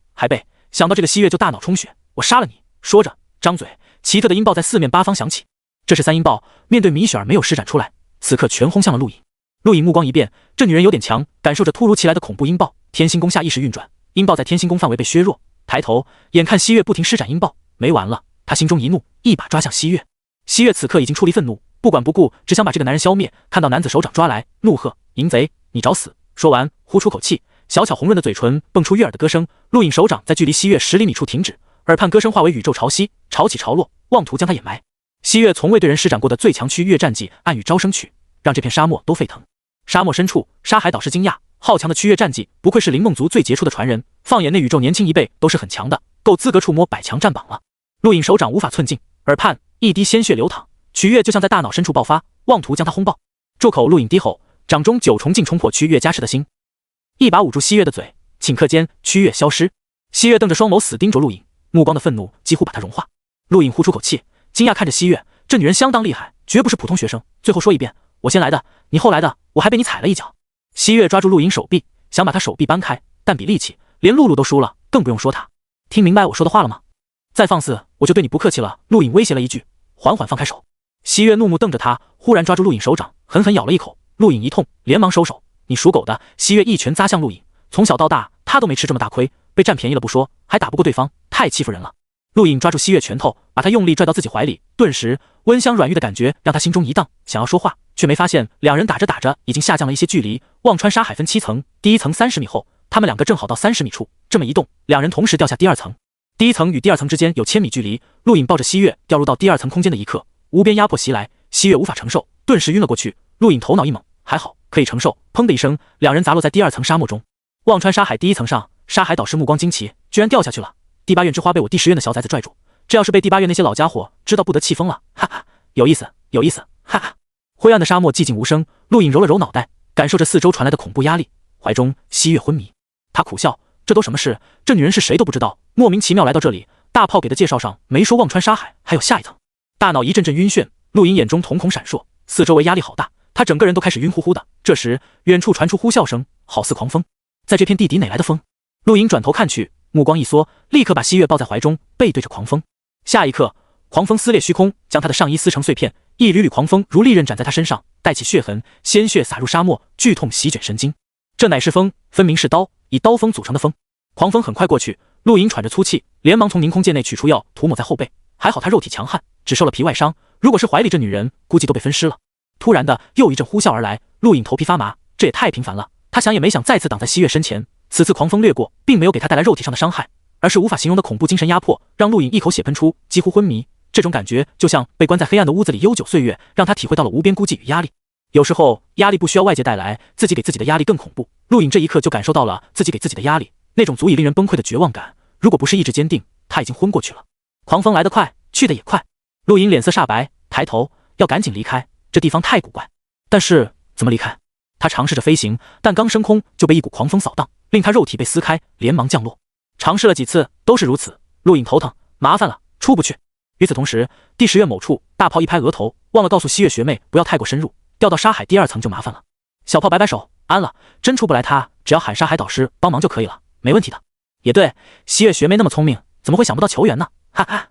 想到这个西月就大脑充血，我杀了你！说着，张嘴，奇特的音爆在四面八方响起。这是3音爆，面对米雪儿没有施展出来，此刻全轰向了陆颖。陆颖目光一变，这女人有点强，感受着突如其来的恐怖音爆，天心宫下意识运转，音爆在天心宫范围被削弱。抬头，眼看西月不停施展音爆，没完了，他心中一怒，一把抓向西月。西月此刻已经出离愤怒，不管不顾，只想把这个男人消灭。看到男子手掌抓来，怒喝：淫贼，你找死！说完，呼出口气，小巧红润的嘴唇蹦出悦耳的歌声。陆颖手掌在距离西月10厘米处停止，耳畔歌声化为宇宙潮汐，潮起潮落，妄图将他掩埋。西月从未对人施展过的最强区越战技暗语招生曲，让这片沙漠都沸腾。沙漠深处，沙海导师惊讶，好强的区越战技，不愧是灵梦族最杰出的传人，放眼内宇宙年轻一辈都是很强的，够资格触摸100强战榜了。陆颖手掌无法寸进，耳畔一滴鲜血流淌，曲越就像在大脑深处爆发，妄图将他轰爆。住口！陆颖低吼，掌中9重劲冲破区越加持的心，一把捂住西月的嘴，顷刻间区越消失。西月瞪着双眸死盯着陆颖，目光的愤怒几乎把他融化。陆颖呼出口气，惊讶看着西月，这女人相当厉害，绝不是普通学生。最后说一遍，我先来的，你后来的，我还被你踩了一脚。西月抓住陆颖手臂，想把他手臂掰开，但比力气，连露露都输了，更不用说他。听明白我说的话了吗？再放肆，我就对你不客气了。陆颖威胁了一句，缓缓放开手。西月怒目瞪着他，忽然抓住陆颖手掌，狠狠咬了一口。陆颖一痛，连忙收手。你属狗的！西月一拳砸向陆颖。从小到大，他都没吃这么大亏，被占便宜了不说，还打不过对方，太欺负人了。陆颖抓住西月拳头，把他用力拽到自己怀里，顿时温香软玉的感觉让他心中一荡，想要说话，却没发现两人打着打着已经下降了一些距离。忘川沙海分7层，第1层30米后，他们2个正好到30米处，这么一动，两人同时掉下第2层。第1层与第2层之间有1000米距离。陆颖抱着西月掉入到第2层空间的一刻，无边压迫袭来，西月无法承受，顿时晕了过去。陆颖头脑一猛，还好可以承受，砰的一声，两人砸落在第2层沙漠中。忘川沙海第1层上，沙海导师目光惊奇，居然掉下去了。第8院之花被我第10院的小崽子拽住，这要是被第8院那些老家伙知道，不得气疯了，哈哈，有意思，有意思，哈哈。灰暗的沙漠寂静无声，陆颖揉了揉脑袋，感受着4周传来的恐怖压力，怀中西月昏迷。他苦笑，这都什么事？这女人是谁都不知道，莫名其妙来到这里。大炮给的介绍上没说忘川沙海还有下一层。大脑一阵阵晕眩，陆颖眼中瞳孔闪烁，四周围压力好大，他整个人都开始晕乎乎的。这时远处传出呼啸声，好似狂风。在这片地底哪来的风？陆颖转头看去，目光一缩，立刻把西月抱在怀中，背对着狂风。下一刻，狂风撕裂虚空，将他的上衣撕成碎片，一缕缕狂风如利刃斩在他身上，带起血痕，鲜血洒入沙漠，剧痛席卷神经。这乃是风，分明是刀，以刀锋组成的风。狂风很快过去，陆颖喘着粗气，连忙从凝空剑内取出药涂抹在后背，还好他肉体强悍，只受了皮外伤，如果是怀里这女人，估计都被分尸了。突然的又一阵呼啸而来，陆颖头皮发麻，这也太频繁了。他想也没想，再次挡在西月身前。此次狂风掠过，并没有给他带来肉体上的伤害，而是无法形容的恐怖精神压迫，让陆颖一口血喷出，几乎昏迷。这种感觉就像被关在黑暗的屋子里悠久岁月，让他体会到了无边孤寂与压力。有时候压力不需要外界带来，自己给自己的压力更恐怖。陆颖这一刻就感受到了自己给自己的压力，那种足以令人崩溃的绝望感。如果不是意志坚定，他已经昏过去了。狂风来得快，去得也快。陆颖脸色煞白，抬头要赶紧离开，这地方太古怪。但是怎么离开？他尝试着飞行，但刚升空就被一股狂风扫荡，令他肉体被撕开，连忙降落。尝试了几次都是如此，陆颖头疼，麻烦了，出不去。与此同时，第10院某处，大炮一拍额头，忘了告诉西月学妹不要太过深入，掉到沙海第2层就麻烦了。小炮摆摆手，安了，真出不来他只要喊沙海导师帮忙就可以了，没问题的。也对，西月学妹那么聪明，怎么会想不到球员呢？哈哈，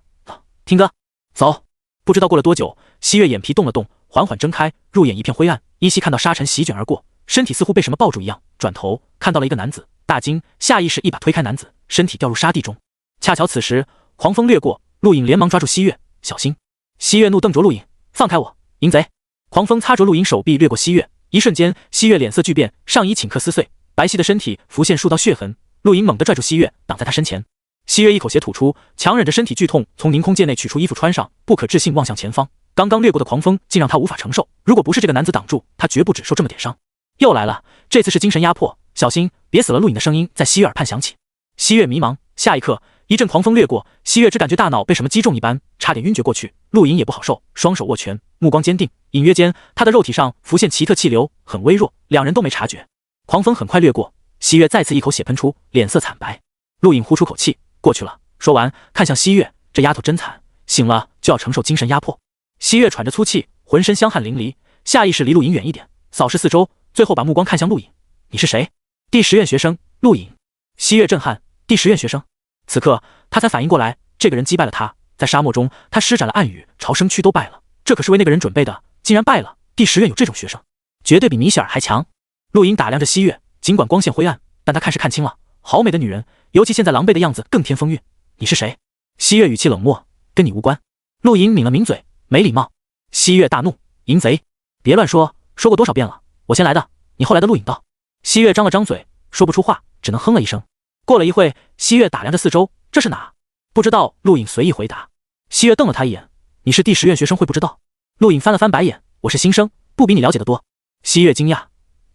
听歌，走。不知道过了多久，西月眼皮动了动，缓缓睁开，入眼一片灰暗，依稀看到沙尘席卷而过，身体似乎被什么抱住一样，转头看到了一个男子，大惊，下意识一把推开男子，身体掉入沙地中。恰巧此时狂风掠过，陆颖连忙抓住西月，小心！西月怒瞪着陆颖，放开我，淫贼！狂风擦着陆颖手臂掠过西月，一瞬间，西月脸色巨变，上衣顷刻撕碎，白皙的身体浮现数道血痕。陆颖猛地拽住西月，挡在他身前。西月一口血吐出，强忍着身体剧痛，从凝空界内取出衣服穿上，不可置信望向前方。刚刚掠过的狂风竟让他无法承受，如果不是这个男子挡住，他绝不只受这么点伤。又来了，这次是精神压迫，小心别死了！陆颖的声音在西月耳畔响起。西月迷茫，下一刻，一阵狂风掠过，西月只感觉大脑被什么击中一般，差点晕厥过去。陆颖也不好受，双手握拳，目光坚定，隐约间，他的肉体上浮现奇特气流，很微弱，两人都没察觉。狂风很快掠过，西月再次一口血喷出，脸色惨白。陆颖呼出口气，过去了。说完，看向西月，这丫头真惨，醒了就要承受精神压迫。西月喘着粗气，浑身香汗淋漓，下意识离陆颖远一点，扫视四周，最后把目光看向陆颖。你是谁？第10院学生陆颖。西月震撼，第10院学生。此刻他才反应过来，这个人击败了他。在沙漠中，他施展了暗语，朝生区都败了，这可是为那个人准备的，竟然败了。第10院有这种学生，绝对比米歇尔还强。陆颖打量着西月，尽管光线灰暗，但他看是看清了，好美的女人，尤其现在狼狈的样子更添风韵。你是谁？西月语气冷漠，跟你无关。陆颖抿了抿嘴，没礼貌。西月大怒，淫贼，别乱说，说过多少遍了，我先来的，你后来的。陆颖道。西月张了张嘴，说不出话，只能哼了一声。过了一会，西月打量着四周，这是哪？不知道。陆颖随意回答。西月瞪了他一眼，你是第10院学生会不知道？陆颖翻了翻白眼，我是新生，不比你了解的多。西月惊讶，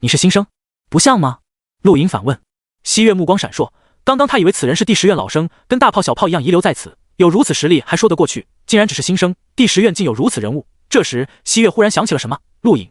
你是新生？不像吗？陆颖反问。西月目光闪烁，刚刚他以为此人是第10院老生，跟大炮小炮一样遗留在此，有如此实力还说得过去，竟然只是新生。第10院竟有如此人物。这时西月忽然想起了什么，陆颖，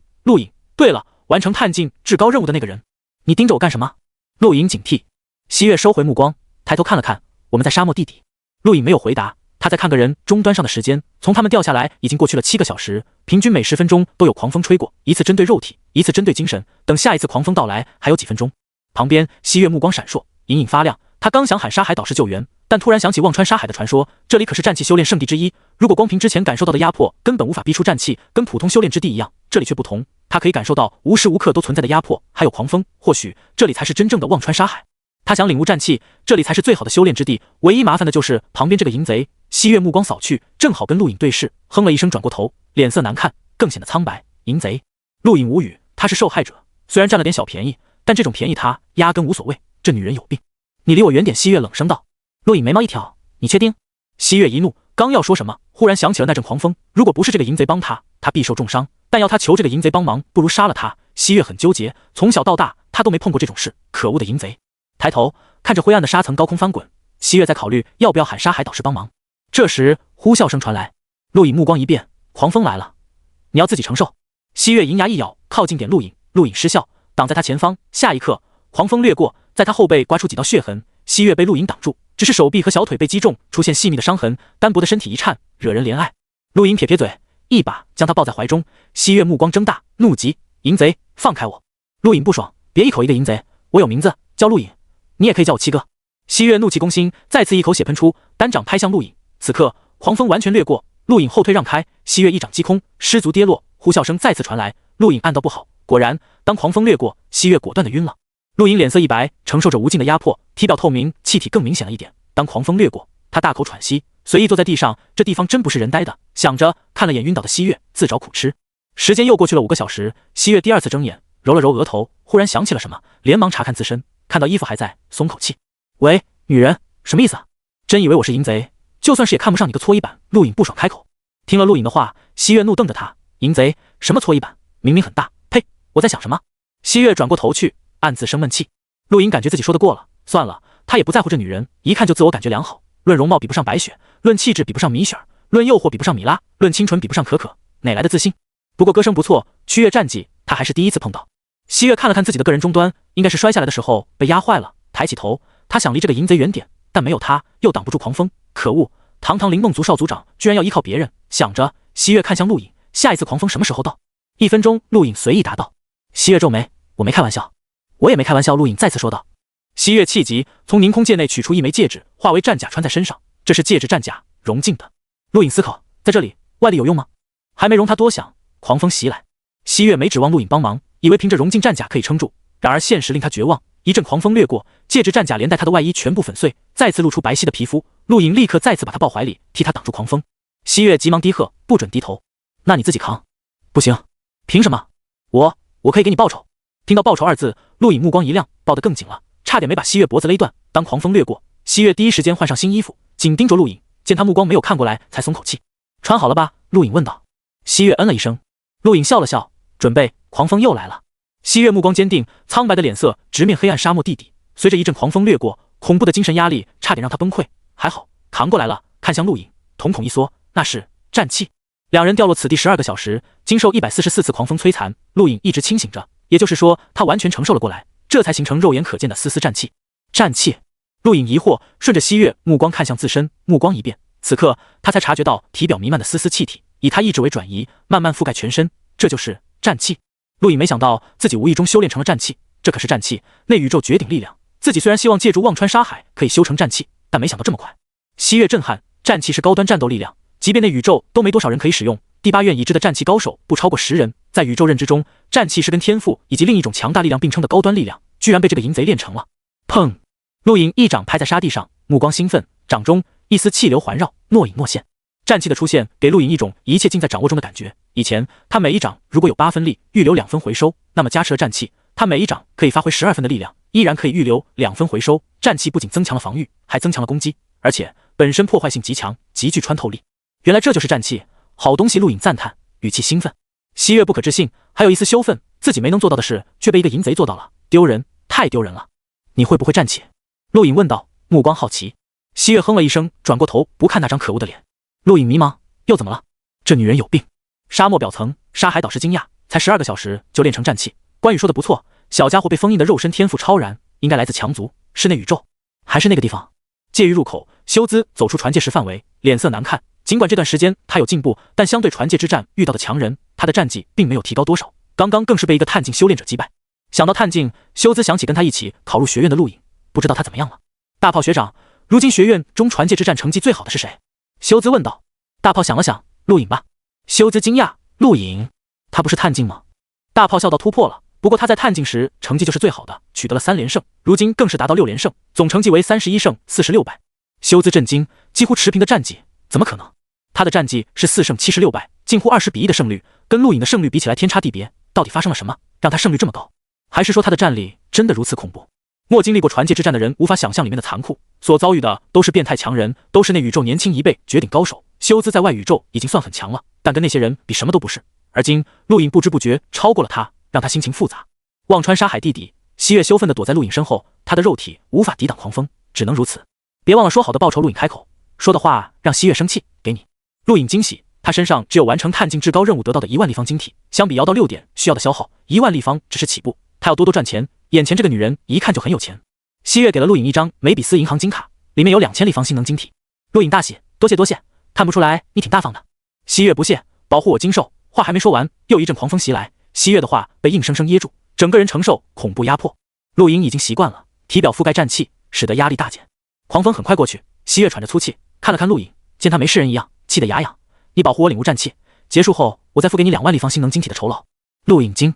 对了，完成探境至高任务的那个人。你盯着我干什么？陆颖警惕。西月收回目光，抬头看了看，我们在沙漠地底。陆颖没有回答，他在看个人终端上的时间，从他们掉下来已经过去了7个小时，平均每10分钟都有狂风吹过，一次针对肉体，一次针对精神，等下一次狂风到来还有几分钟。旁边西月目光闪烁，隐隐发亮，他刚想喊沙海导师救援，但突然想起忘川沙海的传说，这里可是战气修炼圣地之一，如果光凭之前感受到的压迫根本无法逼出战气，跟普通修炼之地一样，这里却不同，他可以感受到无时无刻都存在的压迫，还有狂风，或许这里才是真正的忘川沙海。他想领悟战气，这里才是最好的修炼之地，唯一麻烦的就是旁边这个淫贼。西月目光扫去，正好跟陆颖对视，哼了一声，转过头，脸色难看，更显得苍白。淫贼。陆颖无语，他是受害者，虽然占了点小便宜，但这种便宜他压根无所谓，这女人有病。你离我远点。西月冷声道。陆颖眉毛一挑，你确定？西月一怒，刚要说什么，忽然想起了那阵狂风，如果不是这个淫贼帮他，他必受重伤，但要他求这个淫贼帮忙，不如杀了他。西月很纠结，从小到大他都没碰过这种事，可恶的淫贼。抬头看着灰暗的沙层高空翻滚，西月在考虑要不要喊沙海导师帮忙。这时呼啸声传来，陆颖目光一变，狂风来了，你要自己承受。西月银牙一咬，靠近点陆颖，陆颖失效，挡在他前方。下一刻狂风掠过，在他后背刮出几道血痕，西月被陆颖挡住，只是手臂和小腿被击中，出现细密的伤痕，单薄的身体一颤，惹人怜爱。陆颖撇撇嘴，一把将他抱在怀中。西月目光睁大，怒极，淫贼，放开我！陆颖不爽，别一口一个淫贼，我有名字叫陆颖，你也可以叫我七哥。西月怒气攻心，再次一口血喷出，单掌拍向陆颖。此刻狂风完全掠过，陆颖后退让开，西月一掌击空，失足跌落，呼啸声再次传来。陆颖暗道不好，果然当狂风掠过，西月果断的晕了。陆颖脸色一白，承受着无尽的压迫，体表透明，气体更明显了一点。当狂风掠过，他大口喘息，随意坐在地上，这地方真不是人待的。想着看了眼晕倒的西月，自找苦吃。时间又过去了5个小时，西月第2次睁眼，揉了揉额头，忽然想起了什么，连忙查看自身，看到衣服还在，松口气。喂，女人，什么意思啊？真以为我是淫贼？就算是也看不上你个搓衣板。陆颖不爽开口。听了陆颖的话，西月怒瞪着他，淫贼，什么搓衣板，明明很大，呸！我在想什么？西月转过头去，暗自生闷气。陆颖感觉自己说得过了，算了，他也不在乎这女人，一看就自我感觉良好。论容貌比不上白雪，论气质比不上米雪儿，论诱惑比不上米拉，论清纯比不上可可，哪来的自信？不过歌声不错，区月战绩他还是第一次碰到。西月看了看自己的个人终端，应该是摔下来的时候被压坏了，抬起头，他想离这个淫贼远点，但没有他又挡不住狂风。可恶，堂堂灵梦族少族长居然要依靠别人。想着，西月看向陆颖，下一次狂风什么时候到？1分钟，陆颖随意答道。西月皱眉，我没开玩笑。我也没开玩笑，陆颖再次说道。西月气急，从凝空戒内取出一枚戒指，化为战甲穿在身上。这是戒指战甲，融净的。陆颖思考，在这里外力有用吗？还没容他多想，狂风袭来。西月没指望陆颖帮忙，以为凭着融净战甲可以撑住，然而现实令他绝望。一阵狂风掠过，戒指战甲连带他的外衣全部粉碎，再次露出白皙的皮肤。陆颖立刻再次把他抱怀里，替他挡住狂风。西月急忙低喝，不准低头。那你自己扛。不行。凭什么？我可以给你报酬。听到报酬2字，陆颖目光一亮，抱得更紧了，差点没把西月脖子勒断。当狂风掠过，西月第一时间换上新衣服，紧盯着陆颖，见他目光没有看过来，才松口气。穿好了吧？陆颖问道。西月嗯了一声。陆颖笑了笑，准备。狂风又来了。西月目光坚定，苍白的脸色直面黑暗沙漠地底。随着一阵狂风掠过，恐怖的精神压力差点让他崩溃，还好扛过来了。看向陆颖，瞳孔一缩，那是战气。两人掉落此地12个小时，经受144次狂风摧残，陆颖一直清醒着，也就是说他完全承受了过来，这才形成肉眼可见的丝丝战气。战气。陆颖疑惑，顺着西月目光看向自身，目光一变，此刻他才察觉到体表弥漫的丝丝气体，以他意志为转移，慢慢覆盖全身，这就是战气。陆颖没想到自己无意中修炼成了战气，这可是战气，内宇宙绝顶力量。自己虽然希望借助忘川沙海可以修成战气，但没想到这么快。西月震撼，战气是高端战斗力量，即便内宇宙都没多少人可以使用。第8院已知的战气高手不超过10人，在宇宙认知中，战气是跟天赋以及另一种强大力量并称的高端力量，居然被这个淫贼练成了。砰！陆颖一掌拍在沙地上，目光兴奋，掌中一丝气流环绕，若隐若现。战气的出现给陆颖一种一切尽在掌握中的感觉。以前他每一掌如果有8分力，预留2分回收，那么加持了战气，他每一掌可以发挥12分的力量，依然可以预留2分回收。战气不仅增强了防御，还增强了攻击，而且本身破坏性极强，极具穿透力。原来这就是战气，好东西！陆颖赞叹，语气兴奋。西月不可置信，还有一丝羞愤，自己没能做到的事，却被一个淫贼做到了，丢人，太丢人了！你会不会战气？陆颖问道，目光好奇。西月哼了一声，转过头不看那张可恶的脸。陆颖迷茫，又怎么了？这女人有病。沙漠表层，沙海导师惊讶，才12个小时就练成战气。关羽说的不错，小家伙被封印的肉身天赋超然，应该来自强族，是内宇宙，还是那个地方？介于入口，修兹走出传戒石范围，脸色难看。尽管这段时间他有进步，但相对传戒之战遇到的强人，他的战绩并没有提高多少。刚刚更是被一个探境修炼者击败。想到探境，修兹想起跟他一起考入学院的陆颖，不知道他怎么样了。大炮学长，如今学院中传戒之战成绩最好的是谁？修兹问道。大炮想了想，陆颖吧。修兹惊讶，陆颖，他不是探境吗？大炮笑道，突破了，不过他在探境时成绩就是最好的，取得了3连胜，如今更是达到6连胜，总成绩为31胜46败。修兹震惊，几乎持平的战绩，怎么可能？他的战绩是4胜76败，近乎20比1的胜率，跟陆颖的胜率比起来天差地别。到底发生了什么，让他胜率这么高？还是说他的战力真的如此恐怖？莫经历过传戒之战的人无法想象里面的残酷，所遭遇的都是变态强人，都是内宇宙年轻一辈绝顶高手。修兹在外宇宙已经算很强了，但跟那些人比什么都不是。而今陆颖不知不觉超过了他，让他心情复杂。忘川沙海地底，西月羞愤地躲在陆颖身后，他的肉体无法抵挡狂风，只能如此。别忘了说好的报酬。陆颖开口说的话让西月生气，给你。陆颖惊喜，他身上只有完成探境至高任务得到的1万立方晶体，相比摇到6点需要的消耗，1万立方只是起步。他要多多赚钱，眼前这个女人一看就很有钱。西月给了陆颖一张梅比斯银行金卡，里面有2000立方性能晶体。陆颖大喜，多谢多谢，看不出来你挺大方的。西月不谢，保护我精瘦。话还没说完，又一阵狂风袭来，西月的话被硬生生噎住，整个人承受恐怖压迫。陆颖已经习惯了，体表覆盖战气，使得压力大减。狂风很快过去，西月喘着粗气，看了看陆颖，见他没事人一样，气得牙痒。你保护我领悟战气，结束后我再付给你2万立方性能晶体的酬劳。陆颖惊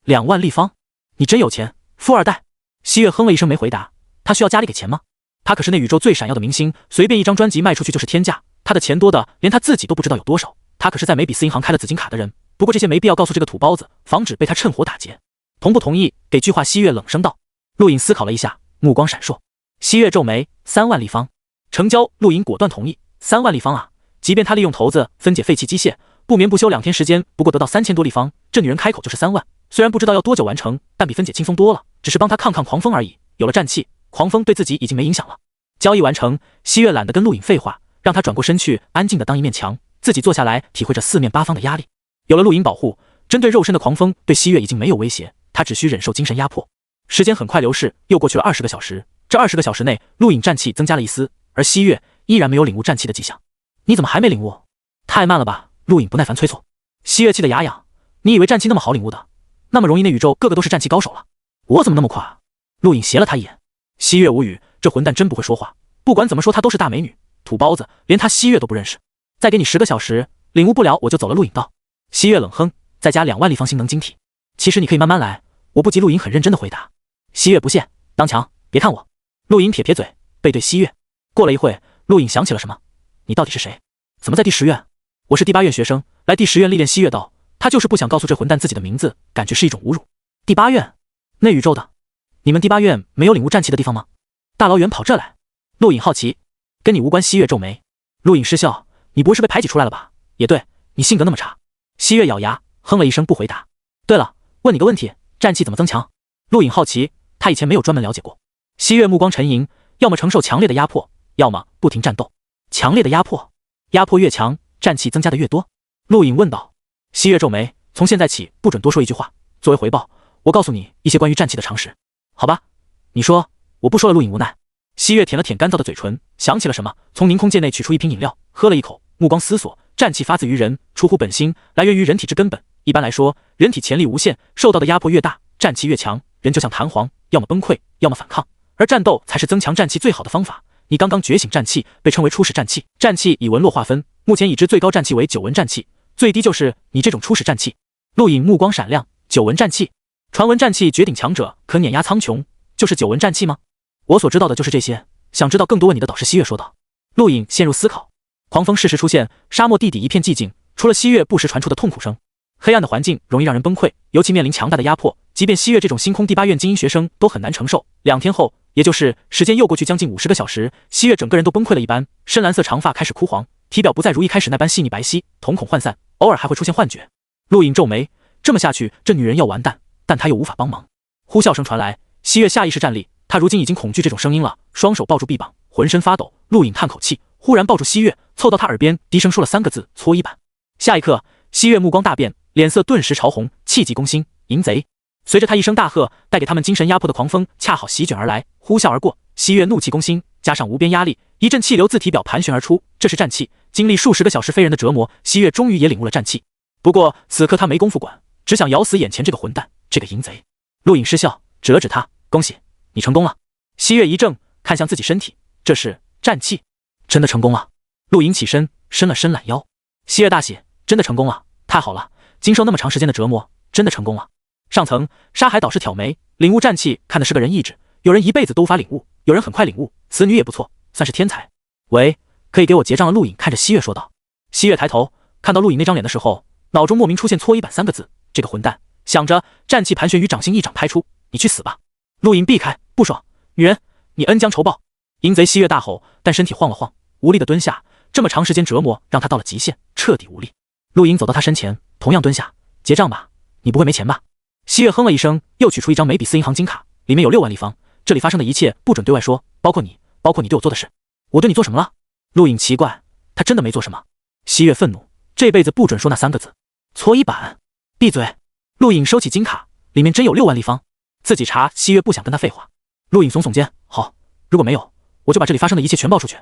，2万立方？你真有钱，富二代。西月哼了一声没回答，他需要家里给钱吗？他可是那宇宙最闪耀的明星，随便一张专辑卖出去就是天价，他的钱多的连他自己都不知道有多少。他可是在梅比斯银行开了紫金卡的人，不过这些没必要告诉这个土包子，防止被他趁火打劫。同不同意给句话？西月冷声道。陆颖思考了一下，目光闪烁。西月皱眉，3万立方，成交。陆颖果断同意。3万立方啊，即便他利用骰子分解废弃机械，不眠不休2天时间，不过得到3000多立方，这女人开口就是3万。虽然不知道要多久完成，但比分解轻松多了，只是帮他抗狂风而已。有了战气，狂风对自己已经没影响了。交易完成，西月懒得跟陆颖废话，让他转过身去，安静的当一面墙，自己坐下来体会着四面八方的压力。有了陆颖保护，针对肉身的狂风对西月已经没有威胁，他只需忍受精神压迫。时间很快流逝，又过去了20个小时。这20个小时内，陆颖战气增加了一丝，而西月依然没有领悟战气的迹象。你怎么还没领悟？太慢了吧！陆颖不耐烦催促。西月气得牙痒，你以为战气那么好领悟的？那么容易那宇宙个个都是战气高手了？我怎么那么快啊？陆颖斜了他一眼。西月无语，这混蛋真不会说话。不管怎么说，她都是大美女，土包子，连她西月都不认识。再给你10个小时，领悟不了我就走了。陆颖道。西月冷哼，再加2万立方星能晶体。其实你可以慢慢来，我不急。陆颖很认真的回答。西月不屑，当强，别看我。陆颖撇撇嘴，背对西月。过了一会，陆颖想起了什么，你到底是谁？怎么在第10院？我是第8院学生，来第10院历练。西月道，他就是不想告诉这混蛋自己的名字，感觉是一种侮辱。第8院？那宇宙的？你们第8院没有领悟战气的地方吗？大老远跑这来？陆颖好奇。跟你无关。西月皱眉。陆颖失笑，你不会是被排挤出来了吧？也对，你性格那么差。西月咬牙哼了一声不回答。对了，问你个问题，战气怎么增强？陆颖好奇，他以前没有专门了解过。西月目光沉吟，要么承受强烈的压迫，要么不停战斗。强烈的压迫，压迫越强，战气增加的越多。陆颖问道。西月皱眉，从现在起不准多说一句话，作为回报，我告诉你一些关于战气的常识。好吧，你说。我不说了。陆颖无奈。西月舔了舔干燥的嘴唇，想起了什么，从凝空戒内取出一瓶饮料，喝了一口，目光思索。战气发自于人，出乎本心，来源于人体之根本。一般来说，人体潜力无限，受到的压迫越大，战气越强，人就像弹簧，要么崩溃，要么反抗，而战斗才是增强战气最好的方法。你刚刚觉醒战气，被称为初始战气。战气以纹络划分，目前已知最高战气为9纹战气，最低就是你这种初始战气。陆颖目光闪亮，9纹战气，传闻战气绝顶强者可碾压苍穹，就是9纹战气吗？我所知道的就是这些，想知道更多问你的导师。西月说道。陆颖陷入思考。狂风适时出现，沙漠地底一片寂静，除了西月不时传出的痛苦声。黑暗的环境容易让人崩溃，尤其面临强大的压迫，即便西月这种星空第8院精英学生都很难承受。2天后，也就是时间又过去将近50个小时，西月整个人都崩溃了一般，深蓝色长发开始枯黄，体表不再如一开始那般细腻白皙，瞳孔涣散，偶尔还会出现幻觉。陆颖皱眉，这么下去，这女人要完蛋，但她又无法帮忙。呼啸声传来，西月下意识站立，她如今已经恐惧这种声音了，双手抱住臂膀，浑身发抖。陆颖叹口气，忽然抱住西月，凑到她耳边低声说了3个字：搓衣板。下一刻，西月目光大变，脸色顿时潮红，气急攻心，淫贼！随着他一声大喝，带给他们精神压迫的狂风恰好席卷而来，呼啸而过。西月怒气攻心，加上无边压力，一阵气流自体表盘旋而出，这是战气。经历数10个小时非人的折磨，西月终于也领悟了战气。不过此刻他没工夫管，只想咬死眼前这个混蛋，这个淫贼。陆颖失笑，指了指他，恭喜，你成功了。西月一怔，看向自己身体，这是战气，真的成功了。陆颖起身，伸了伸懒腰。西月大喜，真的成功了，太好了，经受那么长时间的折磨，真的成功了。上层沙海导师挑眉，领悟战气看的是个人意志，有人一辈子都无法领悟，有人很快领悟，此女也不错，算是天才。喂，可以给我结账了。陆颖看着西月说道。西月抬头看到陆颖那张脸的时候，脑中莫名出现搓衣板3个字，这个混蛋，想着战气盘旋于掌心，一掌拍出，你去死吧。陆颖避开，不爽，女人，你恩将仇报。淫贼！西月大吼，但身体晃了晃，无力的蹲下，这么长时间折磨让他到了极限，彻底无力。陆颖走到他身前，同样蹲下，结账吧，你不会没钱吧？西月哼了一声，又取出一张美比斯银行金卡，里面有6万立方，这里发生的一切不准对外说，包括你对我做的事。我对你做什么了？陆颖奇怪，他真的没做什么。西月愤怒，这辈子不准说那3个字。搓衣板！闭嘴！陆颖收起金卡，里面真有6万立方，自己查。西月不想跟他废话。陆颖耸耸肩，好，如果没有，我就把这里发生的一切全爆出去。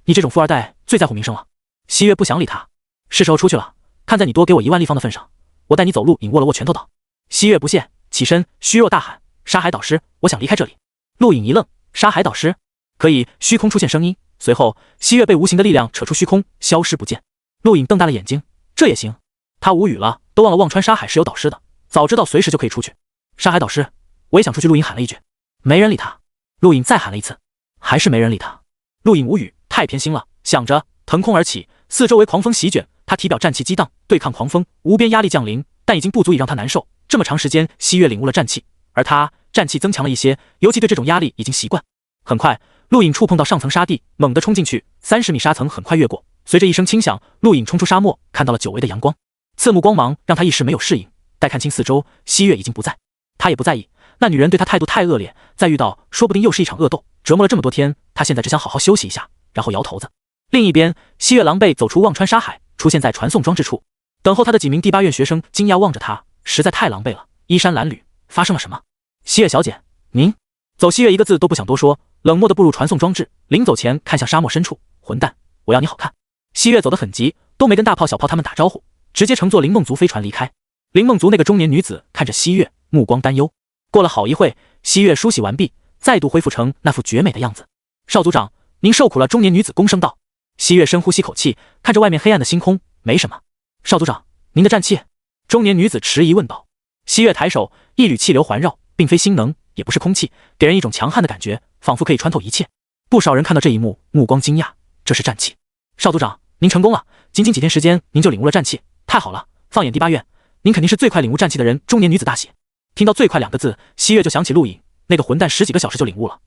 你这种富二代最在乎名声了。西月不想理他，是时候出去了，看在你多给我1万立方的份上，我带你走。陆颖握了握拳头道。西月不屑，起身虚弱大喊，沙海导师，我想离开这里。陆颖一愣，沙海导师？可以。虚空出现声音，随后西月被无形的力量扯出虚空，消失不见。陆颖瞪大了眼睛，这也行？他无语了，都忘了忘川沙海是有导师的，早知道随时就可以出去。沙海导师，我也想出去。陆颖喊了一句，没人理他。陆颖再喊了一次，还是没人理他。陆颖无语，太偏心了，想着腾空而起，四周围狂风席卷，他体表战气激荡，对抗狂风，无边压力降临，但已经不足以让他难受。这么长时间，西月领悟了战气，而他战气增强了一些，尤其对这种压力已经习惯。很快，陆颖触碰到上层沙地，猛地冲进去，30米沙层很快越过，随着一声轻响，陆影冲出沙漠，看到了久违的阳光。刺目光芒让他一时没有适应，待看清四周，西月已经不在。他也不在意，那女人对他态度太恶劣，再遇到说不定又是一场恶斗，折磨了这么多天，他现在只想好好休息一下，然后摇头子。另一边，西月狼狈走出忘川沙海，出现在传送装置处，等候他的几名第8院学生惊讶望着他，实在太狼狈了，衣衫褴褛。发生了什么？西月小姐，您……走西月一个字都不想多说，冷漠地步入传送装置，临走前看向沙漠深处，混蛋，我要你好看。西月走得很急，都没跟大炮小炮他们打招呼，直接乘坐林梦族飞船离开。林梦族那个中年女子看着西月，目光担忧。过了好一会，西月梳洗完毕，再度恢复成那副绝美的样子。少族长，您受苦了。中年女子躬声道。西月深呼吸口气，看着外面黑暗的星空，没什么。少族长，您的战气？中年女子迟疑问道。西月抬手，一缕气流环绕，并非星能，也不是空气，给人一种强悍的感觉，仿佛可以穿透一切。不少人看到这一幕，目光惊讶，这是战气。少族长，您成功了，仅仅几天时间，您就领悟了战气，太好了！放眼第8院，您肯定是最快领悟战气的人。中年女子大喜。听到最快2个字，西月就想起陆影，那个混蛋10几个小时就领悟了，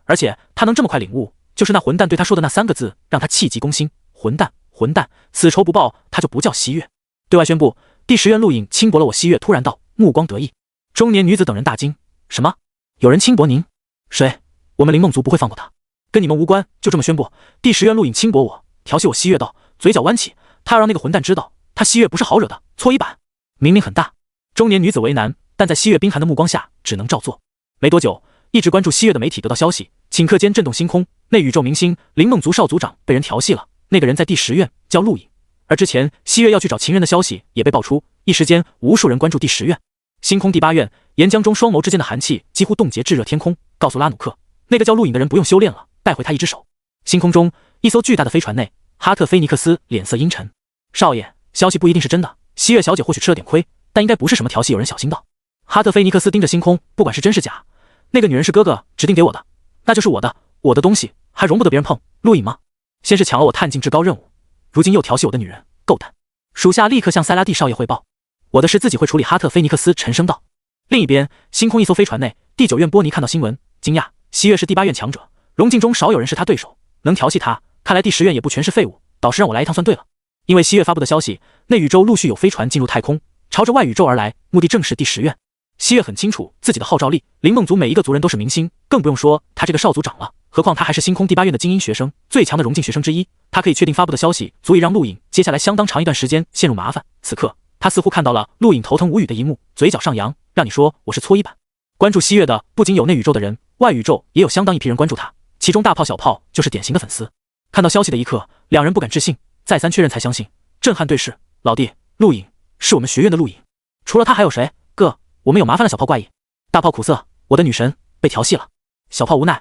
而且他能这么快领悟，就是那混蛋对他说的那3个字，让他气急攻心。混蛋，混蛋，死仇不报，他就不叫西月。对外宣布，第10院陆影轻薄了我。西月突然道，目光得意。中年女子等人大惊，什么？有人轻薄您？谁？我们林梦族不会放过他，跟你们无关，就这么宣布。第10院陆影轻薄我，调戏我。西月道，嘴角弯起，他要让那个混蛋知道，他西月不是好惹的。搓衣板明明很大。中年女子为难，但在西月冰寒的目光下，只能照做。没多久，一直关注西月的媒体得到消息，顷刻间震动星空，那宇宙明星林梦族少族长被人调戏了，那个人在第10院叫陆影。而之前西月要去找情人的消息也被爆出，一时间无数人关注第10院。星空第8院，岩浆中双眸之间的寒气几乎冻结炙热天空，告诉拉努克，那个叫陆影的人不用修炼了，带回他一只手。星空中，一艘巨大的飞船内，哈特菲尼克斯脸色阴沉。少爷，消息不一定是真的，西月小姐或许吃了点亏，但应该不是什么调戏，有人小心道。哈特菲尼克斯盯着星空，不管是真是假，那个女人是哥哥指定给我的，那就是我的，我的东西还容不得别人碰。陆影吗？先是抢了我探境至高任务，如今又调戏我的女人，够胆！属下立刻向塞拉蒂少爷汇报。我的事自己会处理。哈特菲尼克斯沉声道。另一边，星空一艘飞船内，第9院波尼看到新闻，惊讶，西月是第8院强者，荣境中少有人是他对手，能调戏他，看来第10院也不全是废物，倒是让我来一趟算对了。因为西月发布的消息，内宇宙陆续有飞船进入太空，朝着外宇宙而来，目的正是第10院。西月很清楚自己的号召力，林梦族每一个族人都是明星，更不用说他这个少族长了，何况他还是星空第8院的精英学生，最强的荣境学生之一，他可以确定发布的消息足以让陆影接下来相当长一段时间陷入麻烦。此刻他似乎看到了陆影头疼无语的一幕，嘴角上扬，让你说我是搓衣板。关注西月的不仅有内宇宙的人，外宇宙也有相当一批人关注他，其中大炮小炮就是典型的粉丝。看到消息的一刻，两人不敢置信，再三确认才相信，震撼对视。老弟，陆影是我们学院的陆影，除了他还有谁？哥，我们有麻烦了。小炮怪异。大炮苦涩，我的女神被调戏了。小炮无奈，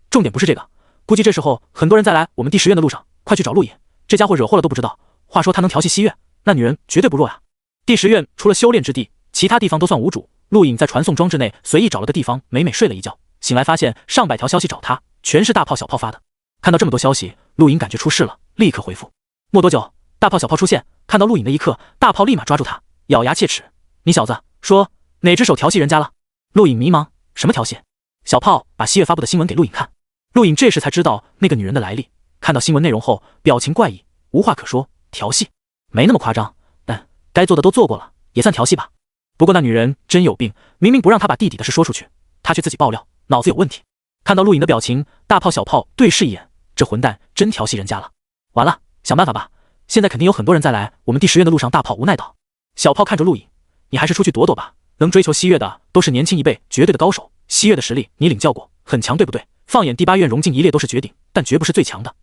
重点不是这个，估计这时候很多人在来我们第10院的路上，快去找陆影，这家伙惹祸了都不知道。话说他能调戏西月，那女人绝对不弱呀。第10院除了修炼之地，其他地方都算无主。陆影在传送装置内随意找了个地方，美美睡了一觉，醒来发现上百条消息找他，全是大炮小炮发的。看到这么多消息，陆影感觉出事了，立刻回复。没多久，大炮小炮出现，看到陆影的一刻，大炮立马抓住他，咬牙切齿：你小子说哪只手调戏人家了？陆影迷茫，什么调戏？小炮把西月发布的新闻给陆影看，陆影这时才知道那个女人的来历。看到新闻内容后，表情怪异，无话可说。调戏没那么夸张，但该做的都做过了，也算调戏吧。不过那女人真有病，明明不让他把弟弟的事说出去，他却自己爆料，脑子有问题。看到陆影的表情，大炮小炮对视一眼，这混蛋真调戏人家了。完了，想办法吧，现在肯定有很多人在来我们第10院的路上。大炮无奈道。小炮看着陆影，你还是出去躲躲吧，能追求西月的都是年轻一辈绝对的高手，西月的实力你领教过，很强对不对？放眼第8院荣境一列都是绝顶，但绝不是最强的，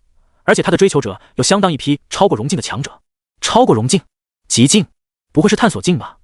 而且他的追求者有相当一批超过荣境的强者。超过荣境？极境？不会是探索境吧？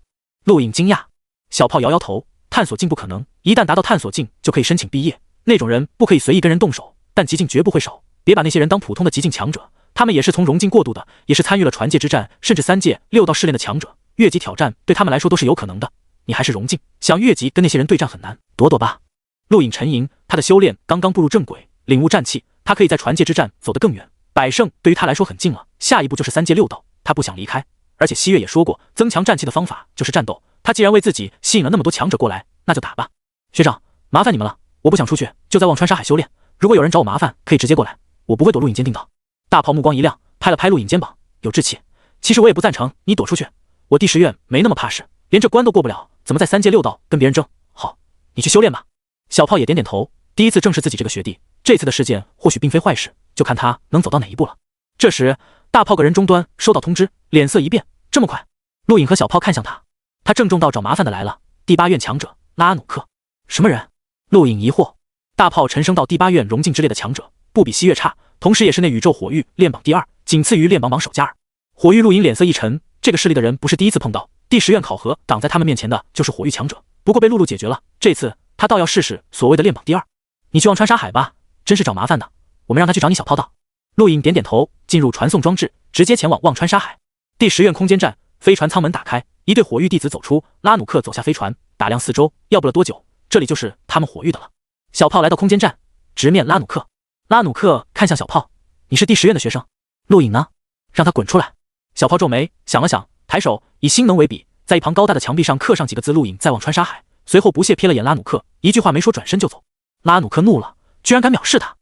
陆影惊讶。小炮摇摇头，探索境不可能，一旦达到探索境就可以申请毕业，那种人不可以随意跟人动手，但极境绝不会少。别把那些人当普通的极境强者，他们也是从荣境过渡的，也是参与了传界之战甚至3届6道试炼的强者，越级挑战对他们来说都是有可能的。你还是荣境，想越级跟那些人对战很难，躲躲吧。陆影沉吟，他的修炼刚刚步入正轨，领悟战气，他可以在传界之战走得更远，百胜对于他来说很近了，下一步就是3届6道，他不想离开。而且西月也说过，增强战气的方法就是战斗，他既然为自己吸引了那么多强者过来，那就打吧。学长，麻烦你们了，我不想出去，就在忘川沙海修炼，如果有人找我麻烦可以直接过来，我不会躲。陆影坚定道。大炮目光一亮，拍了拍陆颖肩膀，有志气。其实我也不赞成你躲出去，我第10院没那么怕事，连这关都过不了，怎么在3届6道跟别人争？好，你去修炼吧。小炮也点点头，第一次正视自己这个学弟，这次的事件或许并非坏事，就看他能走到哪一步了。这时，大炮个人终端收到通知，脸色一变，这么快？陆颖和小炮看向他，他正中到找麻烦的来了，第8院强者拉努克。什么人？陆颖疑惑。大炮陈升到第8院荣境之列的强者，不比西月差，同时也是那宇宙火域炼榜第2，仅次于炼榜榜首加2。火域陆颖脸色一沉，这个势力的人不是第一次碰到，第10院考核挡在他们面前的就是火域强者，不过被陆路解决了，这次他倒要试试所谓的炼榜第2。你去忘川沙海吧，真是找麻烦的，我们让他去找你小炮道。陆颖点点头，进入传送装置，直接前往忘川沙海。第10院空间站，飞船舱门打开，一队火域弟子走出，拉努克走下飞船，打量四周，要不了多久，这里就是他们火域的了。小炮来到空间站，直面拉努克。拉努克看向小炮，你是第10院的学生，陆颖呢？让他滚出来。小炮皱眉，想了想，抬手以星能为笔，在一旁高大的墙壁上刻上几个字：陆颖在忘川沙海。随后不屑瞥了眼拉努克，一句话没说，转身就走。拉努克怒了，居然敢藐视他！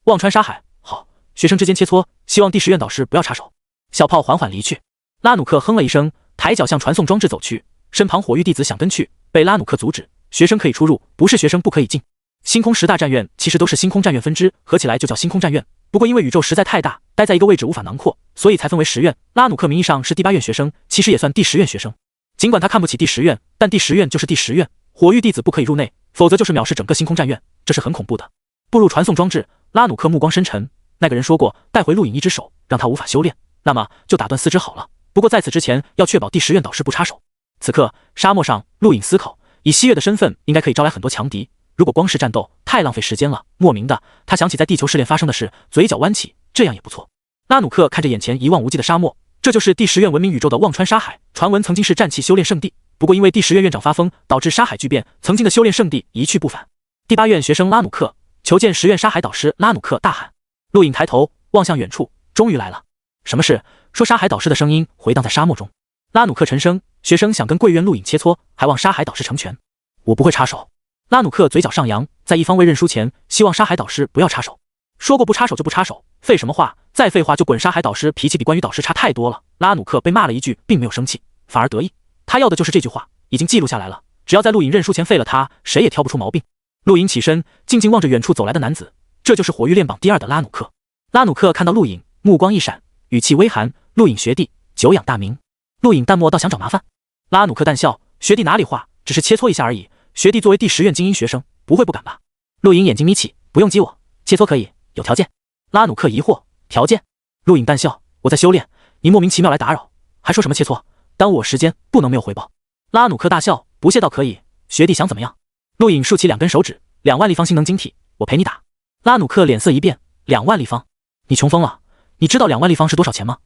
忘川沙海，好，学生之间切磋，希望第10院导师不要插手。小炮缓缓离去。拉努克哼了一声，抬脚向传送装置走去，身旁火域弟子想跟去，被拉努克阻止。学生可以出入，不是学生不可以进。星空10大战院其实都是星空战院分支，合起来就叫星空战院。不过因为宇宙实在太大，待在一个位置无法囊括，所以才分为10院。拉努克名义上是第8院学生，其实也算第10院学生。尽管他看不起第10院，但第10院就是第10院，火域弟子不可以入内，否则就是藐视整个星空战院，这是很恐怖的。步入传送装置，拉努克目光深沉。那个人说过，带回陆颖一只手，让他无法修炼，那么就打断4只好了。不过在此之前，要确保第10院导师不插手。此刻沙漠上，陆颖思考，以西月的身份，应该可以招来很多强敌。如果光是战斗，太浪费时间了。莫名的，他想起在地球试炼发生的事，嘴角弯起，这样也不错。拉努克看着眼前一望无际的沙漠，这就是第10院闻名宇宙的忘川沙海，传闻曾经是战气修炼圣地。不过因为第10院院长发疯，导致沙海巨变，曾经的修炼圣地一去不返。第8院学生拉努克求见10院沙海导师。拉努克大喊。陆颖抬头望向远处，终于来了。什么事？说沙海导师的声音回荡在沙漠中。拉努克沉声，学生想跟贵院陆颖切磋，还望沙海导师成全。我不会插手。拉努克嘴角上扬，在一方未认输前，希望沙海导师不要插手。说过不插手就不插手，废什么话？再废话就滚！沙海导师脾气比关羽导师差太多了。拉努克被骂了一句，并没有生气，反而得意。他要的就是这句话，已经记录下来了。只要在陆颖认输前废了他，谁也挑不出毛病。陆颖起身，静静望着远处走来的男子，这就是火域炼榜第2的拉努克。拉努克看到陆颖，目光一闪，语气微寒：“陆颖学弟，久仰大名。”陆颖淡漠道：“想找麻烦。”拉努克淡笑：“学弟哪里话，只是切磋一下而已。学弟作为第10院精英学生，不会不敢吧？”陆颖眼睛眯起：“不用激我，切磋可以，有条件。”拉努克疑惑：“条件？”陆颖淡笑：“我在修炼，你莫名其妙来打扰，还说什么切磋，耽误我时间，不能没有回报。”拉努克大笑，不屑道：“可以，学弟想怎么样？”陆颖竖起2根手指：“2万立方星能晶体，我陪你打。”拉努克脸色一变：“2万立方？你穷疯了？你知道2万立方是多少钱吗？”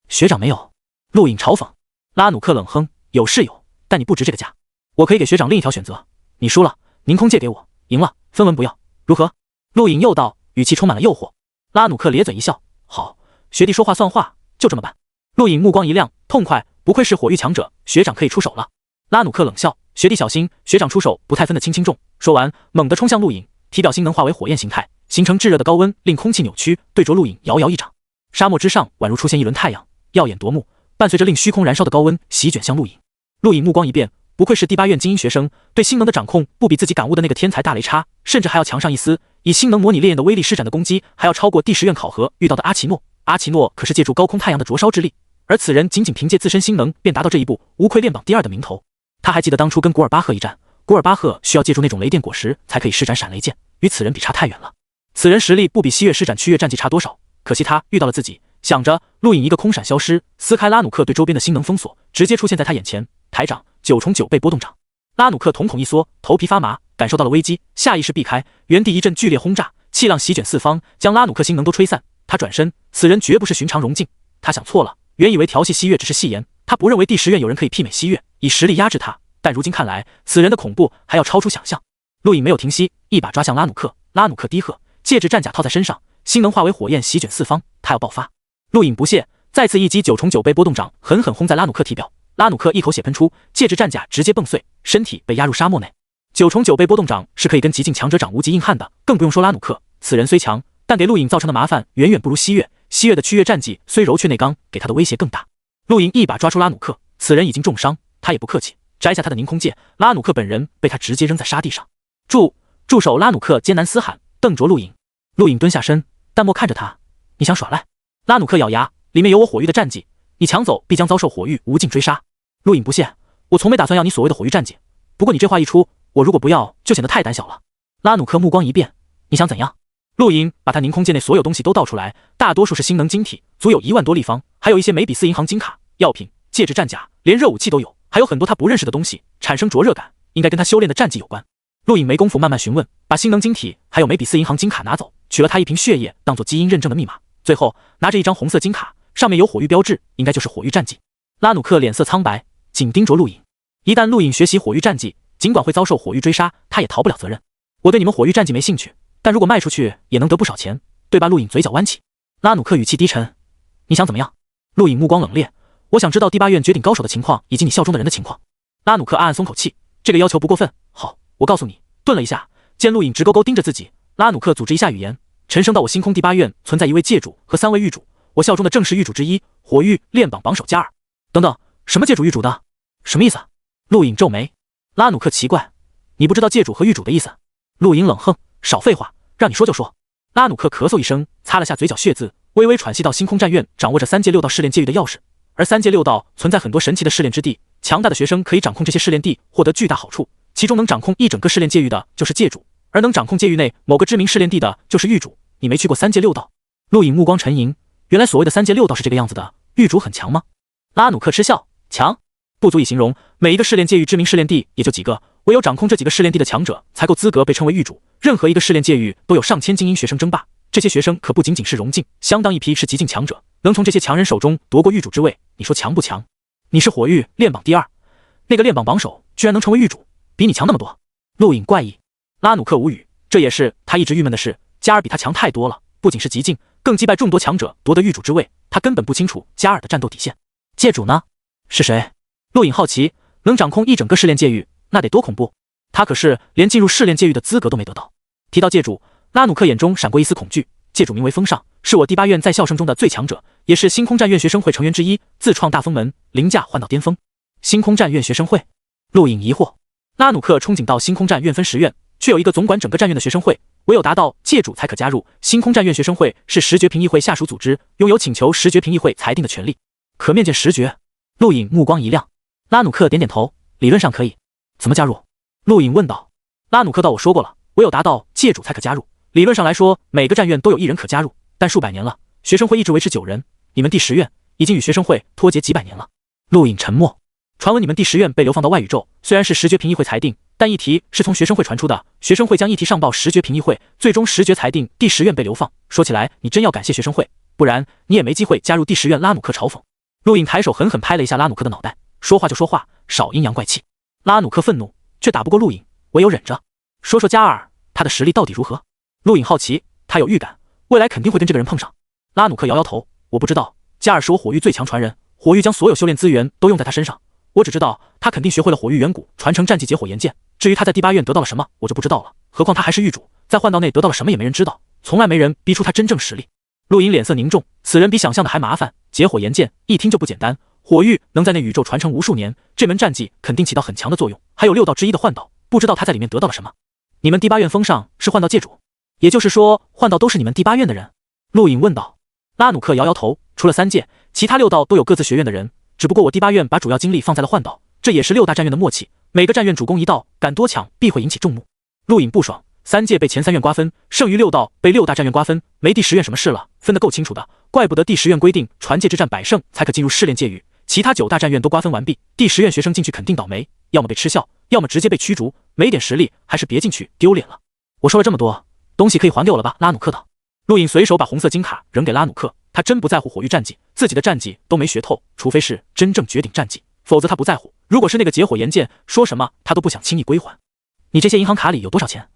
学长没有。陆颖嘲讽。拉努克冷哼：“有是有，但你不值这个价。我可以给学长另一条选择，你输了，凌空借给我，赢了，分文不要，如何？”陆颖又道，语气充满了诱惑。拉努克咧嘴一笑：“好，学弟说话算话，就这么办。”陆颖目光一亮，痛快，不愧是火域强者，学长可以出手了。拉努克冷笑：“学弟小心，学长出手不太分得轻轻重。”说完，猛地冲向陆颖，体表星能化为火焰形态，形成炙热的高温，令空气扭曲，对着陆颖遥遥一掌。沙漠之上宛如出现一轮太阳，耀眼夺目，伴随着令虚空燃烧的高温席卷向陆颖。陆颖目光一变，不愧是第8院精英学生，对星能的掌控不比自己感悟的那个天才大雷差，甚至还要强上一丝。以星能模拟烈焰的威力施展的攻击，还要超过第10院考核遇到的阿奇诺。阿奇诺可是借助高空太阳的灼烧之力，而此人仅仅凭借自身星能便达到这一步，无愧炼榜第2的名头。他还记得当初跟古尔巴赫一战，古尔巴赫需要借助那种雷电果实才可以施展闪雷剑，与此人比差太远了。此人实力不比西月施展区月战绩差多少，可惜他遇到了自己。想着，陆颖一个空闪消失，撕开拉努克对周边的星能封锁，直接出现在他眼前。台长9重9倍波动掌。拉努克瞳孔一缩，头皮发麻，感受到了危机，下意识避开，原地一阵剧烈轰炸，气浪席卷四方，将拉努克星能都吹散。他转身，此人绝不是寻常荣境。他想错了，原以为调戏西月只是戏言，他不认为第10院有人可以媲美西月，以实力压制他。但如今看来，此人的恐怖还要超出想象。陆颖没有停息，一把抓向拉努克。拉努克低喝，戒指战甲套在身上，星能化为火焰席卷四方，他要爆发。陆颖不屑，再次一击9重9倍波动掌，狠狠轰在拉努克体表。拉努克一口血喷出，戒指战甲直接崩碎，身体被压入沙漠内。9重9倍波动掌是可以跟极境强者掌无极硬汉的，更不用说拉努克。此人虽强，但给陆颖造成的麻烦远远不如西月。西月的区月战绩虽柔却内刚，给他的威胁更大。陆颖一把抓住拉努克，此人已经重伤，他也不客气，摘下他的凝空剑，拉努克本人被他直接扔在沙地上。住手！拉努克艰难嘶喊，瞪着陆颖。陆颖蹲下身，淡漠看着他，你想耍赖？拉努克咬牙，里面有我火域的战绩，你抢走必将遭受火域无尽追杀。陆颖不屑，我从没打算要你所谓的火域战绩，不过你这话一出，我如果不要就显得太胆小了。拉努克目光一变，你想怎样？陆颖把他凝空剑内所有东西都倒出来，大多数是星能晶体，足有1万多立方，还有一些美比斯银行金卡、药品、戒指、战甲，连热武器都有，还有很多他不认识的东西，产生灼热感，应该跟他修炼的战绩有关。陆颖没工夫慢慢询问，把星能晶体还有美比斯银行金卡拿走，取了他一瓶血液当做基因认证的密码，最后拿着一张红色金卡，上面有火域标志，应该就是火域战绩。拉努克脸色苍白，紧盯着陆颖。一旦陆颖学习火域战绩，尽管会遭受火域追杀，他也逃不了责任。我对你们火域战绩没兴趣，但如果卖出去也能得不少钱，对吧？陆颖嘴角弯起。拉努克语气低沉，你想怎么样？陆颖目光冷冽，我想知道第8院绝顶高手的情况，以及你效忠的人的情况。拉努克暗暗松口气，这个要求不过分。好，我告诉你。顿了一下，见陆颖直勾勾盯着自己，拉努克组织一下语言，陈升到我星空第8院存在1位界主和3位域主，我效忠的正是域主之一，火域炼榜榜首加尔。等等，什么界主域主的？什么意思？陆颖皱眉。拉努克奇怪，你不知道界主和域主的意思？陆颖冷哼，少废话，让你说就说。拉努克咳嗽一声，擦了下嘴角血渍，微微喘息道，星空战院掌握着3界6道试炼界域的钥匙，而3界6道存在很多神奇的试炼之地，强大的学生可以掌控这些试炼地，获得巨大好处，其中能掌控一整个试炼界域的就是界主，而能掌控界域内某个知名试炼地的就是域主。你没去过3界6道？陆颖目光沉吟，原来所谓的3界6道是这个样子的，域主很强吗？拉努克嗤笑，强不足以形容，每一个试炼界域知名试炼地也就几个，唯有掌控这几个试炼地的强者才够资格被称为域主。任何一个试炼界域都有上千精英学生争霸，这些学生可不仅仅是荣境，相当一批是极境强者，能从这些强人手中夺过域主之位，你说强不强？你是火域炼榜第2，那个炼榜榜首居然能成为域主，比你强那么多。陆颖怪异。拉努克无语，这也是他一直郁闷的事，加尔比他强太多了，不仅是极境，更击败众多强者夺得域主之位，他根本不清楚加尔的战斗底线。界主呢？是谁？陆颖好奇，能掌控一整个试炼界域，那得多恐怖？他可是连进入试炼界域的资格都没得到。提到界主，拉努克眼中闪过一丝恐惧。界主名为风上，是我第8院在校生中的最强者，也是星空战院学生会成员之一，自创大风门，凌驾换到巅峰。星空战院学生会？陆颖疑惑。拉努克憧憬到星空战院分10院，却有一个总管整个战院的学生会，唯有达到界主才可加入。星空战院学生会是10决评议会下属组织，拥有请求10决评议会裁定的权利，可面见10决。陆颖目光一亮。拉努克点点头，理论上可以。怎么加入？陆颖问道。拉努克道，我说过了，唯有达到界主才可加入。理论上来说，每个战院都有1人可加入，但数百年了，学生会一直维持9人，你们第10院已经与学生会脱节几百年了。陆颖沉默。传闻你们第10院被流放到外宇宙，虽然是10决评议会裁定，但议题是从学生会传出的，学生会将议题上报10决评议会，最终10决裁定第10院被流放。说起来，你真要感谢学生会，不然你也没机会加入第10院。拉努克嘲讽。陆颖抬手狠狠拍了一下拉努克的脑袋，说话就说话，少阴阳怪气。拉努克愤怒，却打不过陆颖，唯有忍着。说说加尔，他的实力到底如何？陆颖好奇，他有预感，未来肯定会跟这个人碰上。拉努克摇摇头，我不知道，加尔是我火域最强传人，火域将所有修炼资源都用在他身上，我只知道他肯定学会了火域远古传承战技结火炎剑，至于他在第8院得到了什么，我就不知道了。何况他还是域主，在幻道内得到了什么也没人知道，从来没人逼出他真正实力。陆颖脸色凝重，此人比想象的还麻烦，结火炎剑一听就不简单，火域能在那宇宙传承无数年，这门战技肯定起到很强的作用，还有6道之一的幻道，不知道他在里面得到了什么。你们第8院封上是幻道界主，也就是说幻道都是你们第8院的人？陆颖问道。拉努克摇摇头，除了3界，其他6道都有各自学院的人，只不过我第8院把主要精力放在了幻道，这也是6大战院的默契，每个战院主攻一道，敢多抢必会引起众目。陆颖不爽，3界被前3院瓜分，剩余6道被6大战院瓜分，没第10院什么事了，分得够清楚的，怪不得第10院规定传界之战100胜才可进入试炼界域，其他9大战院都瓜分完毕，第10院学生进去肯定倒霉，要么被嗤笑，要么直接被驱逐，没点实力还是别进去，丢脸了。我说了这么多，东西可以还给我了吧？拉努克道。陆颖随手把红色金卡扔给拉努克，他真不在乎火域战技，自己的战技都没学透，除非是真正绝顶战技，否则他不在乎。如果是那个结火炎剑，说什么他都不想轻易归还。你这些银行卡里有多少钱？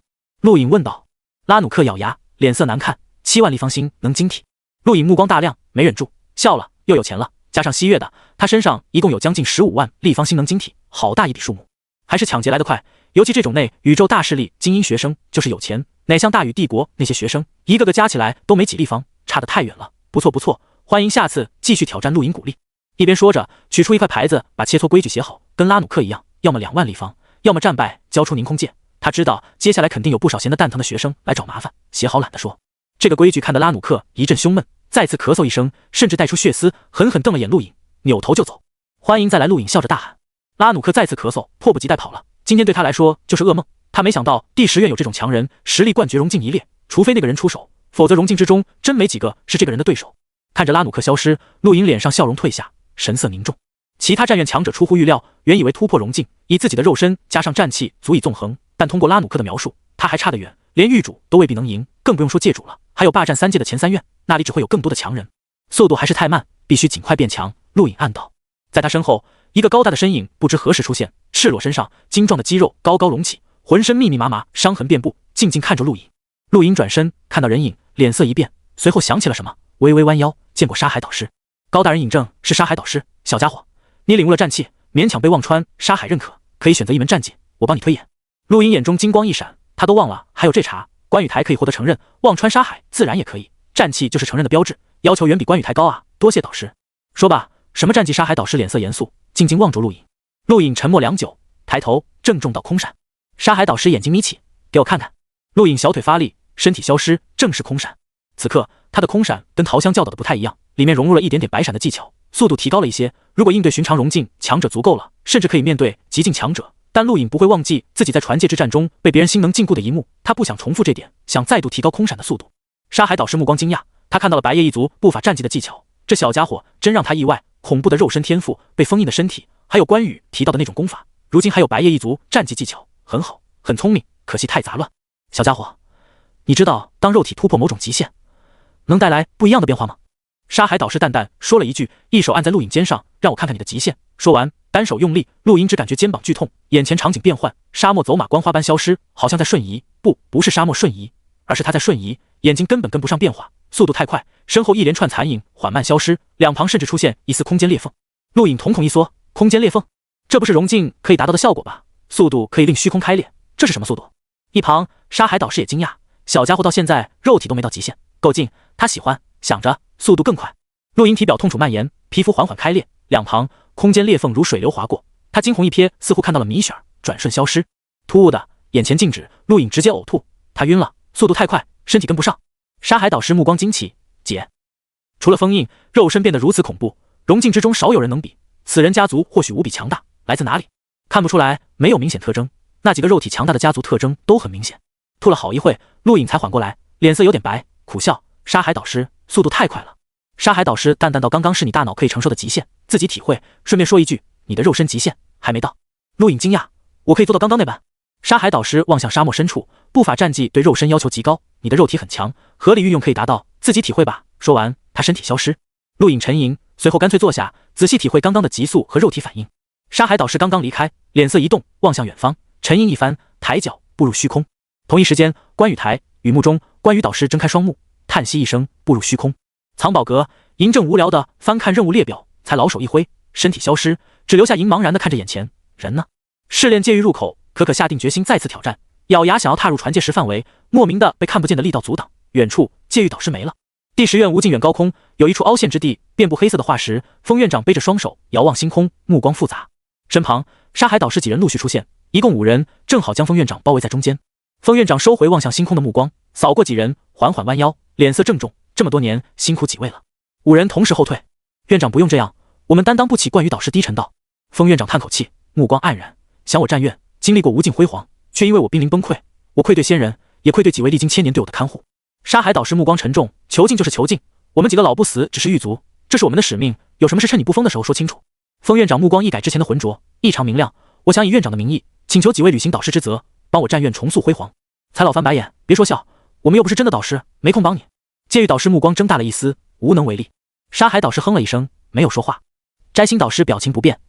陆颖问道。拉努克咬牙，脸色难看，7万立方星能晶体。陆颖目光大亮，没忍住，笑了，又有钱了，加上西月的，他身上一共有将近15万立方星能晶体，好大一笔数目，还是抢劫来的快。尤其这种内宇宙大势力精英学生就是有钱，哪像大禹帝国那些学生，一个个加起来都没几立方，差得太远了。不错不错，欢迎下次继续挑战陆营鼓励。一边说着，取出一块牌子，把切磋规矩写好，跟拉努克一样，要么2万立方，要么战败交出凝空剑。他知道接下来肯定有不少闲得蛋疼的学生来找麻烦，写好懒得说。这个规矩看得拉努克一阵胸闷，再次咳嗽一声，甚至带出血丝，狠狠瞪了眼陆颖，扭头就走。欢迎再来！陆颖笑着大喊。拉努克再次咳嗽，迫不及待跑了。今天对他来说就是噩梦。他没想到第10院有这种强人，实力冠绝荣境一列，除非那个人出手，否则荣境之中真没几个是这个人的对手。看着拉努克消失，陆颖脸上笑容退下，神色凝重。其他战院强者出乎预料，原以为突破荣境，以自己的肉身加上战气足以纵横，但通过拉努克的描述，他还差得远，连狱主都未必能赢，更不用说界主了。还有霸占3界的前3院，那里只会有更多的强人，速度还是太慢，必须尽快变强。陆颖暗道。在他身后，一个高大的身影不知何时出现，赤裸身上精壮的肌肉高高隆起，浑身密密麻麻，伤痕遍布，静静看着陆颖。陆颖转身看到人影，脸色一变，随后想起了什么，微微弯腰，见过沙海导师。高大人引证是沙海导师。小家伙，你领悟了战气，勉强被忘川沙海认可，可以选择一门战技，我帮你推演。陆颖眼中金光一闪，他都忘了还有这茬。关羽台可以获得承认，忘川沙海自然也可以，战气就是承认的标志，要求远比关羽台高啊，多谢导师。说吧，什么战绩？沙海导师脸色严肃，静静望着陆颖。陆颖沉默良久，抬头郑重道：空闪。沙海导师眼睛眯起，给我看看。陆颖小腿发力，身体消失，正是空闪。此刻他的空闪跟陶香教导的不太一样，里面融入了一点点白闪的技巧，速度提高了一些。如果应对寻常荣境强者足够了，甚至可以面对极境强者。但陆颖不会忘记自己在传界之战中被别人心能禁锢的一幕，他不想重复这点，想再度提高空闪的速度。沙海导师目光惊讶，他看到了白夜一族步法战技的技巧，这小家伙真让他意外，恐怖的肉身天赋，被封印的身体，还有关羽提到的那种功法，如今还有白夜一族战技技巧，很好，很聪明，可惜太杂乱。小家伙，你知道当肉体突破某种极限，能带来不一样的变化吗？沙海导师淡淡说了一句，一手按在陆颖肩上，让我看看你的极限。说完，单手用力，陆颖只感觉肩膀剧痛，眼前场景变换，沙漠走马观花般消失，好像在瞬移，不是沙漠瞬移，而是他在瞬移，眼睛根本跟不上变化，速度太快，身后一连串残影缓慢消失，两旁甚至出现一丝空间裂缝。陆颖瞳孔一缩，空间裂缝，这不是荣境可以达到的效果吧？速度可以令虚空开裂，这是什么速度？一旁沙海导师也惊讶，小家伙到现在肉体都没到极限，够劲，他喜欢，想着速度更快。陆颖体表痛楚蔓延，皮肤缓缓开裂，两旁空间裂缝如水流划过，他惊鸿一瞥，似乎看到了米雪儿，转瞬消失。突兀的，眼前静止，陆颖直接呕吐，他晕了，速度太快，身体跟不上。沙海导师目光惊奇，姐，除了封印，肉身变得如此恐怖，荣境之中少有人能比，此人家族或许无比强大，来自哪里？看不出来，没有明显特征，那几个肉体强大的家族特征都很明显。吐了好一会，陆颖才缓过来，脸色有点白，苦笑，沙海导师速度太快了。沙海导师淡淡道，刚刚是你大脑可以承受的极限，自己体会，顺便说一句，你的肉身极限还没到。陆颖惊讶，我可以做到刚刚那般？沙海导师望向沙漠深处，步法战技对肉身要求极高，你的肉体很强，合理运用可以达到，自己体会吧。说完，他身体消失。陆颖沉吟，随后干脆坐下，仔细体会刚刚的急速和肉体反应。沙海导师刚刚离开，脸色一动，望向远方，沉吟一番，抬脚步入虚空。同一时间，关羽台雨幕中，关羽导师睁开双目，叹息一声，步入虚空。藏宝阁，嬴政无聊的翻看任务列表，才老手一挥，身体消失，只留下嬴茫然的看着眼前，人呢？试炼界域入口，可下定决心再次挑战，咬牙想要踏入传界时范围，莫名的被看不见的力道阻挡，远处界域导师没了。第10院无尽远高空，有一处凹陷之地，遍布黑色的化石，封院长背着双手遥望星空，目光复杂。身旁沙海导师几人陆续出现，一共5人，正好将封院长包围在中间。封院长收回望向星空的目光，扫过几人，缓缓弯腰，脸色郑重，这么多年辛苦几位了。5人同时后退。院长不用这样，我们担当不起。关羽导师低沉道。封院长叹口气，目光黯然，想我战院经历过无尽辉煌，却因为我濒临崩溃，我愧对先人，也愧对几位历经千年对我的看护。沙海导师目光沉重，囚禁就是囚禁，我们几个老不死只是狱卒，这是我们的使命，有什么事趁你不疯的时候说清楚。封院长目光一改之前的浑浊，异常明亮，我想以院长的名义，请求几位履行导师之责，帮我战院重塑辉煌。才老翻白眼，别说笑，我们又不是真的导师，没空帮你。戒狱导师目光睁大了一丝，无能为力。沙海导师哼了一声，没有说话。摘星导师表情不变。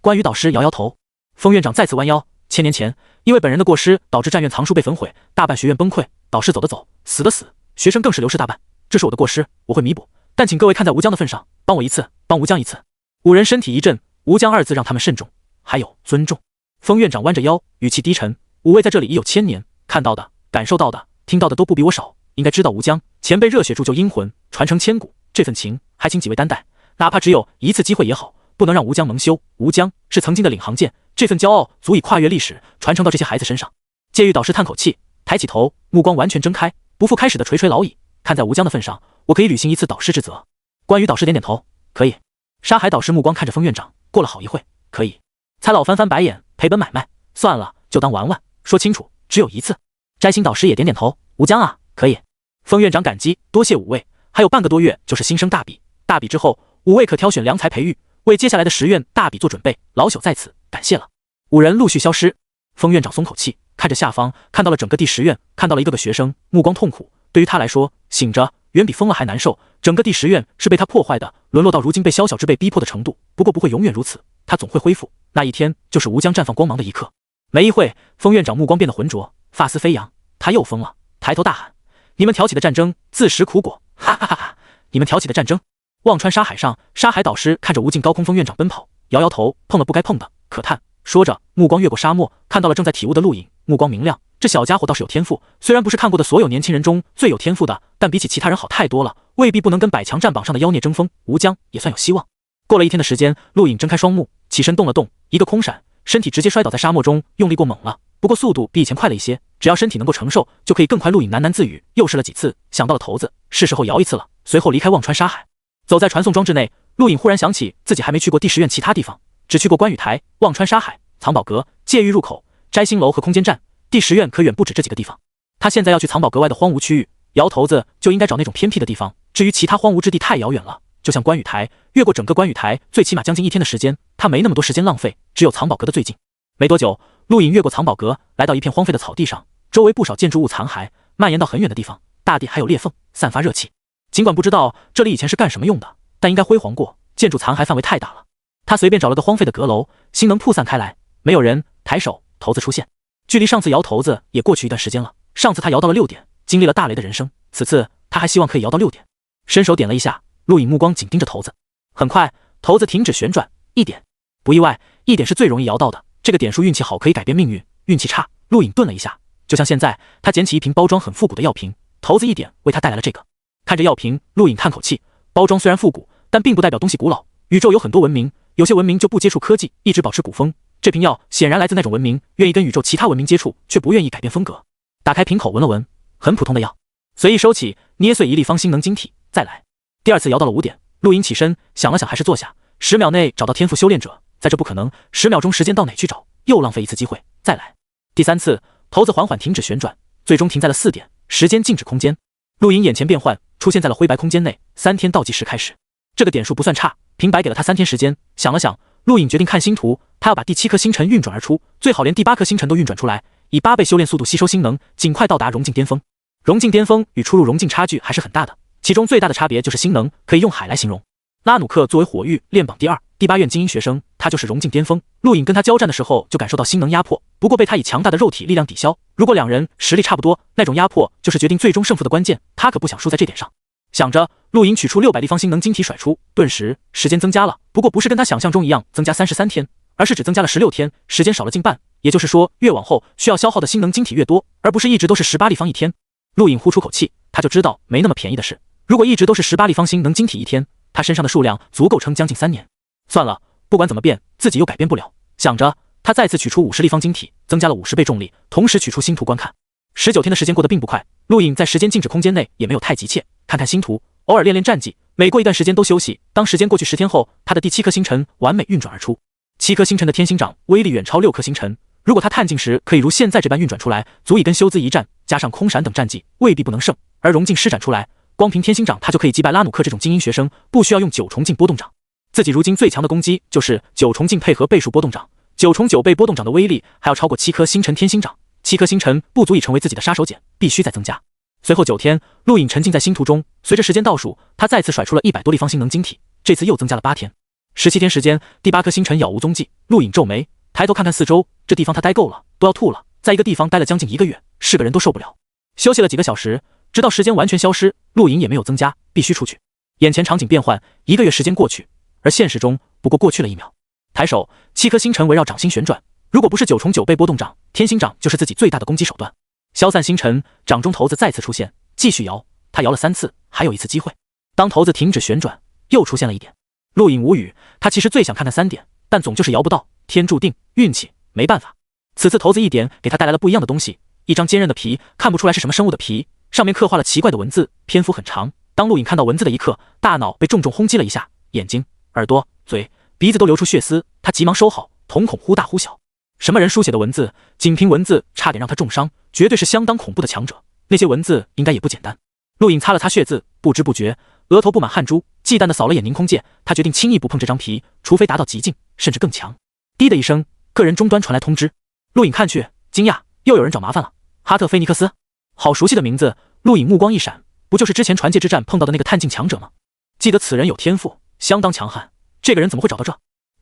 关羽导师摇摇头。封院长再次弯腰，千年前，因为本人的过失，导致战院藏书被焚毁，大半学院崩溃，导师走的走，死的死，学生更是流失大半，这是我的过失，我会弥补，但请各位看在吴江的份上，帮我一次，帮吴江一次。5人身体一震，吴江2字让他们慎重，还有尊重。封院长弯着腰，语气低沉，5位在这里已有1000年，看到的、感受到的、听到的都不比我少，应该知道吴江前辈热血铸就阴魂，传承千古，这份情还请几位担待，哪怕只有一次机会也好，不能让吴江蒙羞。吴江是曾经的领航舰，这份骄傲足以跨越历史，传承到这些孩子身上。戒狱导师叹口气，抬起头，目光完全睁开，不负开始的垂垂老矣。看在吴江的份上，我可以履行一次导师之责。关羽导师点点头，可以。沙海导师目光看着封院长，过了好一会，可以。蔡老翻翻白眼，赔本买卖，算了，就当玩玩，说清楚，只有一次。摘星导师也点点头，吴江啊，可以。封院长感激，多谢五位，还有半个多月就是新生大比，大比之后，五位可挑选良才培育，为接下来的10院大比做准备，老朽在此感谢了。5人陆续消失，封院长松口气，看着下方，看到了整个第10院，看到了一个个学生，目光痛苦。对于他来说，醒着远比疯了还难受。整个第10院是被他破坏的，沦落到如今被宵小之辈逼迫的程度。不过不会永远如此，他总会恢复。那一天就是吴江绽放光芒的一刻。没一会，封院长目光变得浑浊，发丝飞扬，他又疯了，抬头大喊：“你们挑起的战争自食苦果！哈哈哈哈！你们挑起的战争！”忘川沙海上，沙海导师看着无尽高空封院长奔跑，摇摇头，碰了不该碰的，可叹。说着，目光越过沙漠，看到了正在体悟的陆影，目光明亮。这小家伙倒是有天赋，虽然不是看过的所有年轻人中最有天赋的，但比起其他人好太多了，未必不能跟百强战榜上的妖孽争锋。吴江也算有希望。过了一天的时间，陆影睁开双目，起身动了动，一个空闪，身体直接摔倒在沙漠中，用力过猛了，不过速度比以前快了一些，只要身体能够承受，就可以更快。陆影喃喃自语，又试了几次，想到了头子，是时候摇一次了。随后离开忘川沙海，走在传送装置内，陆影忽然想起自己还没去过第10院其他地方，只去过观雨台、忘川沙海、藏宝阁、戒狱入口、摘星楼和空间站，第10院可远不止这几个地方。他现在要去藏宝阁外的荒芜区域，摇头子就应该找那种偏僻的地方，至于其他荒芜之地太遥远了。就像观雨台，越过整个观雨台最起码将近1天的时间，他没那么多时间浪费，只有藏宝阁的最近。没多久，陆影越过藏宝阁，来到一片荒废的草地上，周围不少建筑物残骸蔓延到很远的地方，大地还有裂缝，散发热气。尽管不知道这里以前是干什么用的，但应该辉煌过，建筑残骸范围太大了。他随便找了个荒废的阁楼，星能铺散开来，没有人，抬手，头子出现。距离上次摇头子也过去一段时间了，上次他摇到了6点，经历了大雷的人生，此次他还希望可以摇到6点。伸手点了一下，陆影目光紧盯着头子，很快头子停止旋转，1点。不意外，1点是最容易摇到的，这个点数运气好可以改变命运，运气差，陆影顿了一下，就像现在他捡起一瓶包装很复古的药瓶，头子1点为他带来了这个。看着药瓶，陆影叹口气，包装虽然复古，但并不代表东西古老。宇宙有很多文明，有些文明就不接触科技，一直保持古风。这瓶药显然来自那种文明，愿意跟宇宙其他文明接触，却不愿意改变风格。打开瓶口闻了闻，很普通的药，随意收起，捏碎1立方星能晶体，再来。第2次摇到了5点，陆影起身想了想，还是坐下。10秒内找到天赋修炼者，在这不可能，10秒钟时间到哪去找？又浪费一次机会，再来。第3次，头子缓缓停止旋转，最终停在了4点，时间静止空间。陆影眼前变幻，出现在了灰白空间内，3天倒计时开始。这个点数不算差，平白给了他3天时间。想了想，陆影决定看星图，他要把第7颗星辰运转而出，最好连第8颗星辰都运转出来，以8倍修炼速度吸收星能，尽快到达融境巅峰。融境巅峰与初入融境差距还是很大的，其中最大的差别就是星能，可以用海来形容。拉努克作为火域炼榜第2、第8院精英学生，他就是融境巅峰。陆影跟他交战的时候就感受到星能压迫，不过被他以强大的肉体力量抵消。如果2人实力差不多，那种压迫就是决定最终胜负的关键，他可不想输在这点上。想着，陆影取出600立方星能晶体甩出，顿时时间增加了，不过不是跟他想象中一样增加33天，而是只增加了16天，时间少了近半。也就是说，越往后需要消耗的星能晶体越多，而不是一直都是18立方一天。陆影呼出口气，他就知道没那么便宜的事。如果一直都是18立方星能晶体一天，他身上的数量足够撑将近3年。算了，不管怎么变，自己又改变不了。想着，他再次取出50立方晶体，增加了50倍重力，同时取出星图观看。19天的时间过得并不快，陆影在时间静止空间内也没有太急切，看看星图，偶尔练练战绩，每过一段时间都休息。当时间过去10天后，他的第7颗星辰完美运转而出。7颗星辰的天星掌威力远超6颗星辰，如果他探境时可以如现在这般运转出来，足以跟修兹一战，加上空闪等战绩，未必不能胜。而融境施展出来，光凭天星掌他就可以击败拉努克这种精英学生，不需要用9重境波动掌。自己如今最强的攻击就是9重境配合倍数波动掌，9重9倍波动掌的威力还要超过7颗星辰天星掌。7颗星辰不足以成为自己的杀手锏，必须再增加。随后9天，陆影沉浸在星图中，随着时间倒数，他再次甩出了100多立方星能晶体，这次又增加了8天。17天时间，第8颗星辰杳无踪迹。陆影皱眉，抬头看看四周，这地方他待够了，都要吐了。在一个地方待了将近1个月，是个人都受不了。休息了几个小时，直到时间完全消失，陆影也没有增加，必须出去。眼前场景变换，1个月时间过去，而现实中不过过去了1秒。抬手，7颗星辰围绕掌心旋转，如果不是9重9倍波动掌，天星掌就是自己最大的攻击手段。消散星辰，掌中头子再次出现，继续摇。他摇了3次，还有一次机会。当骰子停止旋转，又出现了一点。陆颖无语，他其实最想看看3点，但总就是摇不到，天注定，运气，没办法。此次骰子1点给他带来了不一样的东西，一张坚韧的皮，看不出来是什么生物的皮，上面刻画了奇怪的文字，篇幅很长。当陆颖看到文字的一刻，大脑被重重轰击了一下，眼睛、耳朵、嘴、鼻子都流出血丝，他急忙收好，瞳孔忽大忽小。什么人书写的文字？仅凭文字差点让他重伤，绝对是相当恐怖的强者。那些文字应该也不简单。陆颖擦了擦血渍，不知不觉额头布满汗珠，忌惮的扫了眼凝空剑，他决定轻易不碰这张皮，除非达到极境，甚至更强。滴的一声，个人终端传来通知。陆颖看去，惊讶，又有人找麻烦了。哈特菲尼克斯，好熟悉的名字。陆颖目光一闪，不就是之前传界之战碰到的那个探境强者吗？记得此人有天赋，相当强悍。这个人怎么会找到这？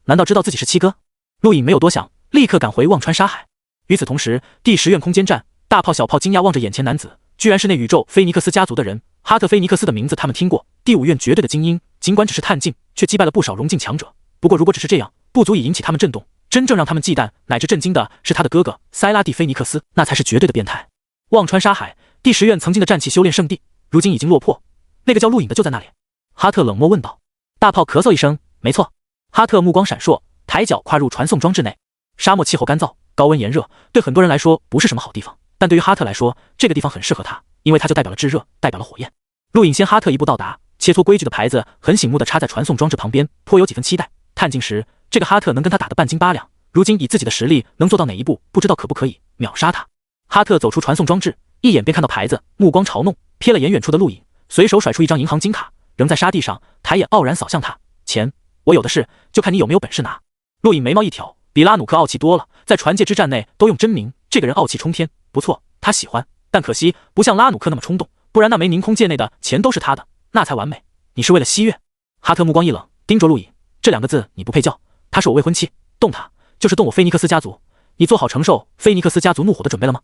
难道知道自己是七哥？陆颖没有多想，立刻赶回忘川沙海。与此同时，第10院空间站，大炮小炮惊讶望着眼前男子，居然是那宇宙菲尼克斯家族的人。哈特菲尼克斯的名字他们听过，第5院绝对的精英，尽管只是探境，却击败了不少融境强者。不过如果只是这样，不足以引起他们震动，真正让他们忌惮乃至震惊的是他的哥哥塞拉蒂菲尼克斯，那才是绝对的变态。忘川沙海，第10院曾经的战气修炼圣地，如今已经落魄。那个叫陆颖的就在那里。哈特冷漠问道。大炮咳嗽一声，没错。哈特目光闪烁，抬脚跨入传送装置内。沙漠气候干燥，高温炎热，对很多人来说不是什么好地方，但对于哈特来说，这个地方很适合他，因为它就代表了炙热，代表了火焰。陆颖先哈特一步到达，切磋规矩的牌子很醒目的插在传送装置旁边，颇有几分期待。探境时，这个哈特能跟他打得半斤八两，如今以自己的实力能做到哪一步，不知道可不可以秒杀他。哈特走出传送装置，一眼便看到牌子，目光嘲弄，瞥了眼远处的陆颖，随手甩出一张银行金卡，扔在沙地上，抬眼傲然扫向他。钱我有的是，就看你有没有本事拿。陆颖眉毛一挑，比拉努克傲气多了，在传界之战内都用真名，这个人傲气冲天，不错，他喜欢，但可惜不像拉努克那么冲动，不然那枚凝空界内的钱都是他的，那才完美。你是为了西月？哈特目光一冷，盯着陆颖，这2个字你不配叫，她是我未婚妻，动她就是动我菲尼克斯家族，你做好承受菲尼克斯家族怒火的准备了吗？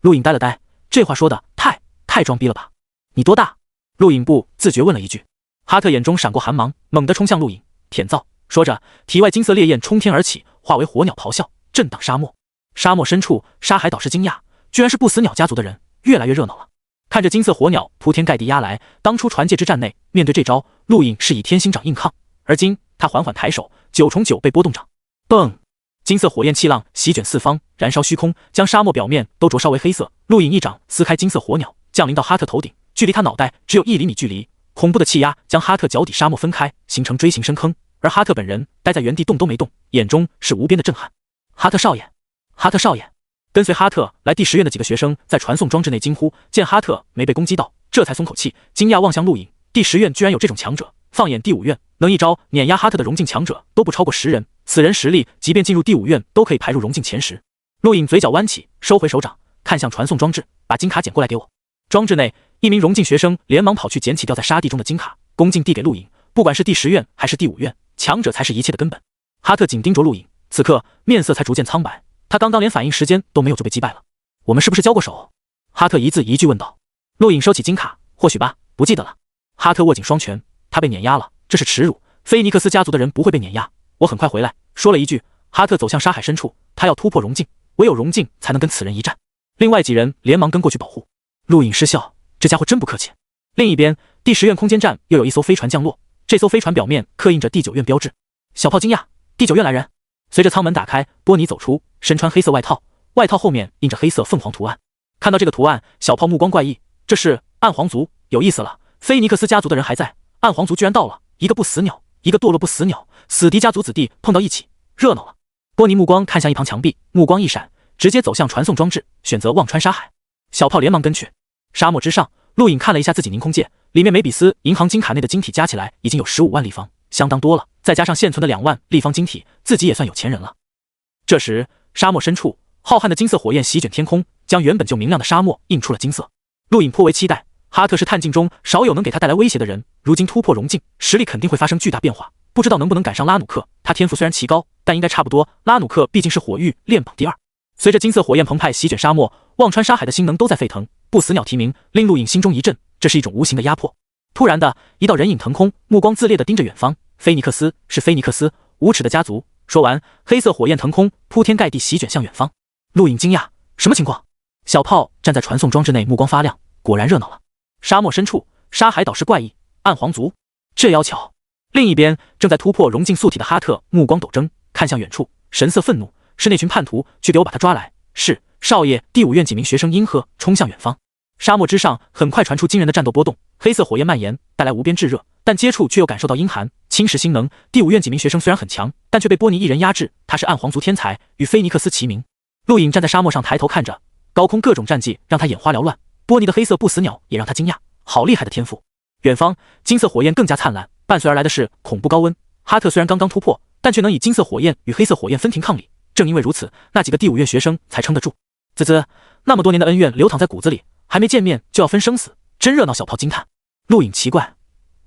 陆颖呆了呆，这话说的太装逼了吧？你多大？陆颖不自觉问了一句。哈特眼中闪过寒芒，猛地冲向陆颖，舔造。说着，体外金色烈焰冲天而起，化为火鸟咆哮，震荡沙漠。沙漠深处，沙海导师惊讶，居然是不死鸟家族的人，越来越热闹了。看着金色火鸟铺天盖地压来，当初传界之战内，面对这招，陆颖是以天心掌硬抗，而今他缓缓抬手，9重9倍波动掌，蹦！金色火焰气浪席卷四方，燃烧虚空，将沙漠表面都灼烧为黑色。陆颖一掌撕开金色火鸟，降临到哈特头顶，距离他脑袋只有1厘米距离。恐怖的气压将哈特脚底沙漠分开，形成锥形深坑，而哈特本人待在原地动都没动，眼中是无边的震撼。哈特少爷，哈特少爷！跟随哈特来第10院的几个学生在传送装置内惊呼，见哈特没被攻击到，这才松口气，惊讶望向陆颖。第10院居然有这种强者，放眼第5院，能一招碾压哈特的融境强者都不超过10人，此人实力即便进入第5院都可以排入融境前10。陆颖嘴角弯起，收回手掌，看向传送装置，把金卡捡过来给我。装置内，一名融境学生连忙跑去捡起掉在沙地中的金卡，恭敬递给陆颖。不管是第10院还是第5院，强者才是一切的根本。哈特紧盯着陆颖，此刻面色才逐渐苍白，他刚刚连反应时间都没有就被击败了。我们是不是交过手？哈特一字一句问道。陆颖收起金卡，或许吧，不记得了。哈特握紧双拳，他被碾压了，这是耻辱。菲尼克斯家族的人不会被碾压，我很快回来。说了一句，哈特走向沙海深处，他要突破融境，唯有融境才能跟此人一战。另外几人连忙跟过去保护。陆颖失笑，这家伙真不客气。另一边，第10院空间站又有一艘飞船降落，这艘飞船表面刻印着第9院标志。小炮惊讶，第9院来人。随着舱门打开，波尼走出，身穿黑色外套，外套后面印着黑色凤凰图案。看到这个图案，小炮目光怪异，这是暗皇族，有意思了。菲尼克斯家族的人还在，暗皇族居然到了，一个不死鸟，一个堕落不死鸟，死敌家族子弟碰到一起，热闹了。波尼目光看向一旁墙壁，目光一闪，直接走向传送装置，选择忘川沙海。小炮连忙跟去。沙漠之上，陆颖看了一下自己凝空界，里面梅比斯银行金卡内的晶体加起来已经有15万立方，相当多了，再加上现存的2万立方晶体，自己也算有钱人了。这时，沙漠深处，浩瀚的金色火焰席卷天空，将原本就明亮的沙漠映出了金色。陆颖颇为期待，哈特是探境中少有能给他带来威胁的人，如今突破融境，实力肯定会发生巨大变化，不知道能不能赶上拉努克。他天赋虽然奇高，但应该差不多，拉努克毕竟是火域炼榜第2。随着金色火焰澎湃席卷沙漠，忘川沙海的心能都在沸腾。不死鸟提名令陆颖心中一震，这是一种无形的压迫。突然的，一道人影腾空，目光自恋地盯着远方。菲尼克斯是菲尼克斯，无耻的家族。说完，黑色火焰腾空，铺天盖地席卷向远方。陆颖惊讶，什么情况？小炮站在传送装置内，目光发亮，果然热闹了。沙漠深处，沙海导师怪异，暗皇族。这妖巧。另一边，正在突破融进素体的哈特目光陡睁，看向远处，神色愤怒。是那群叛徒，去给我把他抓来！是，少爷。第5院几名学生应和，冲向远方。沙漠之上很快传出惊人的战斗波动，黑色火焰蔓延，带来无边炙热，但接触却又感受到阴寒，侵蚀心能。第5院几名学生虽然很强，但却被波尼一人压制。他是暗皇族天才，与菲尼克斯齐名。陆颖站在沙漠上抬头看着，高空各种战绩让他眼花缭乱，波尼的黑色不死鸟也让他惊讶，好厉害的天赋。远方金色火焰更加灿烂，伴随而来的是恐怖高温。哈特虽然刚刚突破，但却能以金色火焰与黑色火焰分庭抗礼。正因为如此，那几个第5院学生才撑得住。滋滋，那么多年的恩怨流淌在骨子里，还没见面就要分生死，真热闹。小炮惊叹。陆颖奇怪，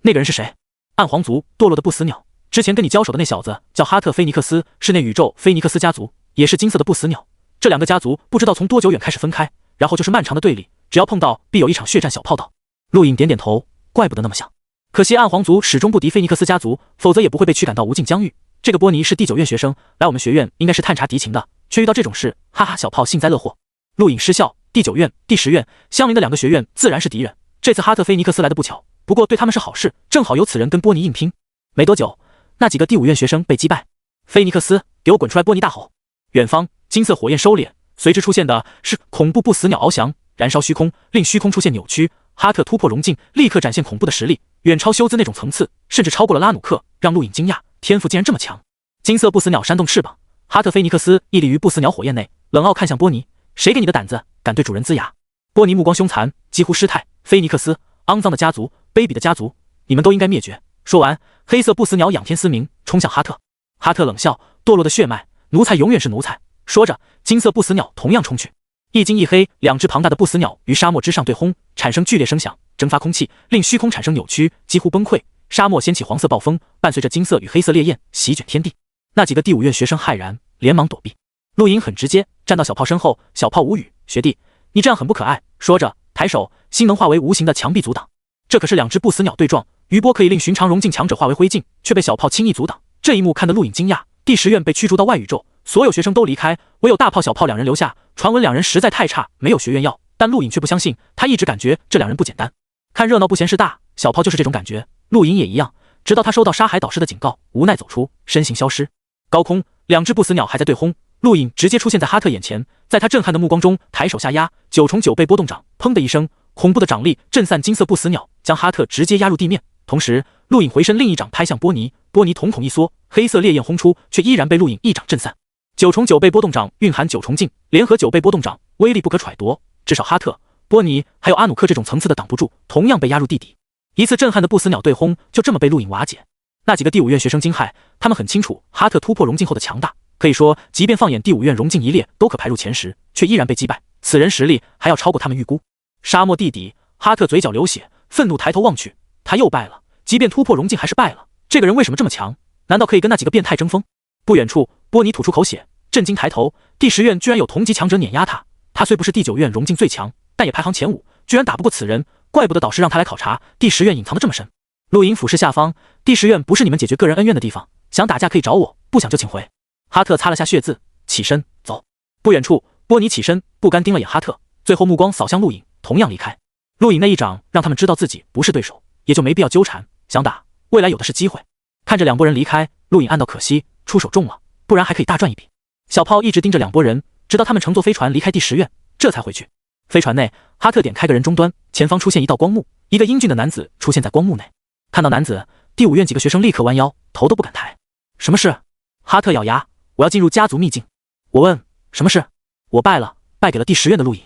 那个人是谁？暗皇族堕落的不死鸟。之前跟你交手的那小子叫哈特菲尼克斯，是那宇宙菲尼克斯家族，也是金色的不死鸟。这两个家族不知道从多久远开始分开，然后就是漫长的对立，只要碰到必有一场血战。小炮道。陆颖点点头，怪不得那么像。可惜暗皇族始终不敌菲尼克斯家族，否则也不会被驱赶到无尽疆域。这个波尼是第9院学生，来我们学院应该是探查敌情的，却遇到这种事，哈哈。小炮幸灾乐祸。陆颖失笑，第9院、第10院相邻的2个学院自然是敌人。这次哈特菲尼克斯来的不巧，不过对他们是好事，正好有此人跟波尼硬拼。没多久，那几个第5院学生被击败。菲尼克斯，给我滚出来！波尼大吼。远方金色火焰收敛，随之出现的是恐怖不死鸟翱翔，燃烧虚空，令虚空出现扭曲。哈特突破融进，立刻展现恐怖的实力，远超修兹那种层次，甚至超过了拉努克，让陆颖惊讶，天赋竟然这么强。金色不死鸟扇动翅膀，哈特菲尼克斯屹立于不死鸟火焰内，冷傲看向波尼，谁给你的胆子，敢对主人龇牙？波尼目光凶残，几乎失态。菲尼克斯，肮脏的家族，卑鄙的家族，你们都应该灭绝。说完，黑色不死鸟仰天嘶鸣，冲向哈特。哈特冷笑，堕落的血脉，奴才永远是奴才。说着，金色不死鸟同样冲去。一金一黑2只庞大的不死鸟于沙漠之上对轰，产生剧烈声响，蒸发空气，令虚空产生扭曲，几乎崩溃。沙漠掀起黄色暴风，伴随着金色与黑色烈焰席卷天地。那几个第5院学生骇然，连忙躲避。陆颖很直接，站到小炮身后。小炮无语，学弟，你这样很不可爱。说着，抬手，心能化为无形的墙壁阻挡。这可是2只不死鸟对撞，余波可以令寻常融进强者化为灰烬，却被小炮轻易阻挡。这一幕看得陆颖惊讶。第10院被驱逐到外宇宙，所有学生都离开，唯有大炮、小炮2人留下。传闻2人实在太差，没有学院要，但陆颖却不相信，他一直感觉这2人不简单。看热闹不嫌事大，小炮就是这种感觉，陆颖也一样。直到他收到沙海导师的警告，无奈走出，身形消失。高空2只不死鸟还在对轰，陆颖直接出现在哈特眼前，在他震撼的目光中，抬手下压9重9倍波动掌，砰的一声，恐怖的掌力震散金色不死鸟，将哈特直接压入地面。同时，陆颖回身另一掌拍向波尼，波尼瞳孔一缩，黑色烈焰轰出，却依然被陆颖一掌震散。9重9倍波动掌蕴含9重劲，联合9倍波动掌，威力不可揣度。至少哈特、波尼还有阿努克这种层次的挡不住，同样被压入地底。一次震撼的不死鸟对轰就这么被陆颖瓦解。那几个第5院学生惊骇，他们很清楚哈特突破融进后的强大，可以说即便放眼第5院融进一列都可排入前10，却依然被击败。此人实力还要超过他们预估。沙漠地底，哈特嘴角流血，愤怒抬头望去，他又败了。即便突破融进还是败了，这个人为什么这么强？难道可以跟那几个变态争锋？不远处，波尼吐出口血，震惊抬头，第10院居然有同级强者碾压他。他虽不是第9院融进最强，但也排行前5，居然打不过此人，怪不得导师让他来考察，第10院隐藏得这么深。陆颖俯视下方，第10院不是你们解决个人恩怨的地方，想打架可以找我，不想就请回。哈特擦了下血渍，起身走。不远处，波尼起身，不甘盯了眼哈特，最后目光扫向陆颖，同样离开。陆颖那一掌让他们知道自己不是对手，也就没必要纠缠，想打，未来有的是机会。看着2拨人离开，陆颖暗道可惜，出手重了，不然还可以大赚一笔。小炮一直盯着2拨人，直到他们乘坐飞船离开第10院，这才回去。飞船内，哈特点开个人终端，前方出现一道光幕，一个英俊的男子出现在光幕内。看到男子，第5院几个学生立刻弯腰，头都不敢抬。什么事？哈特咬牙，我要进入家族秘境。我问，什么事？我败了，败给了第10院的陆颖。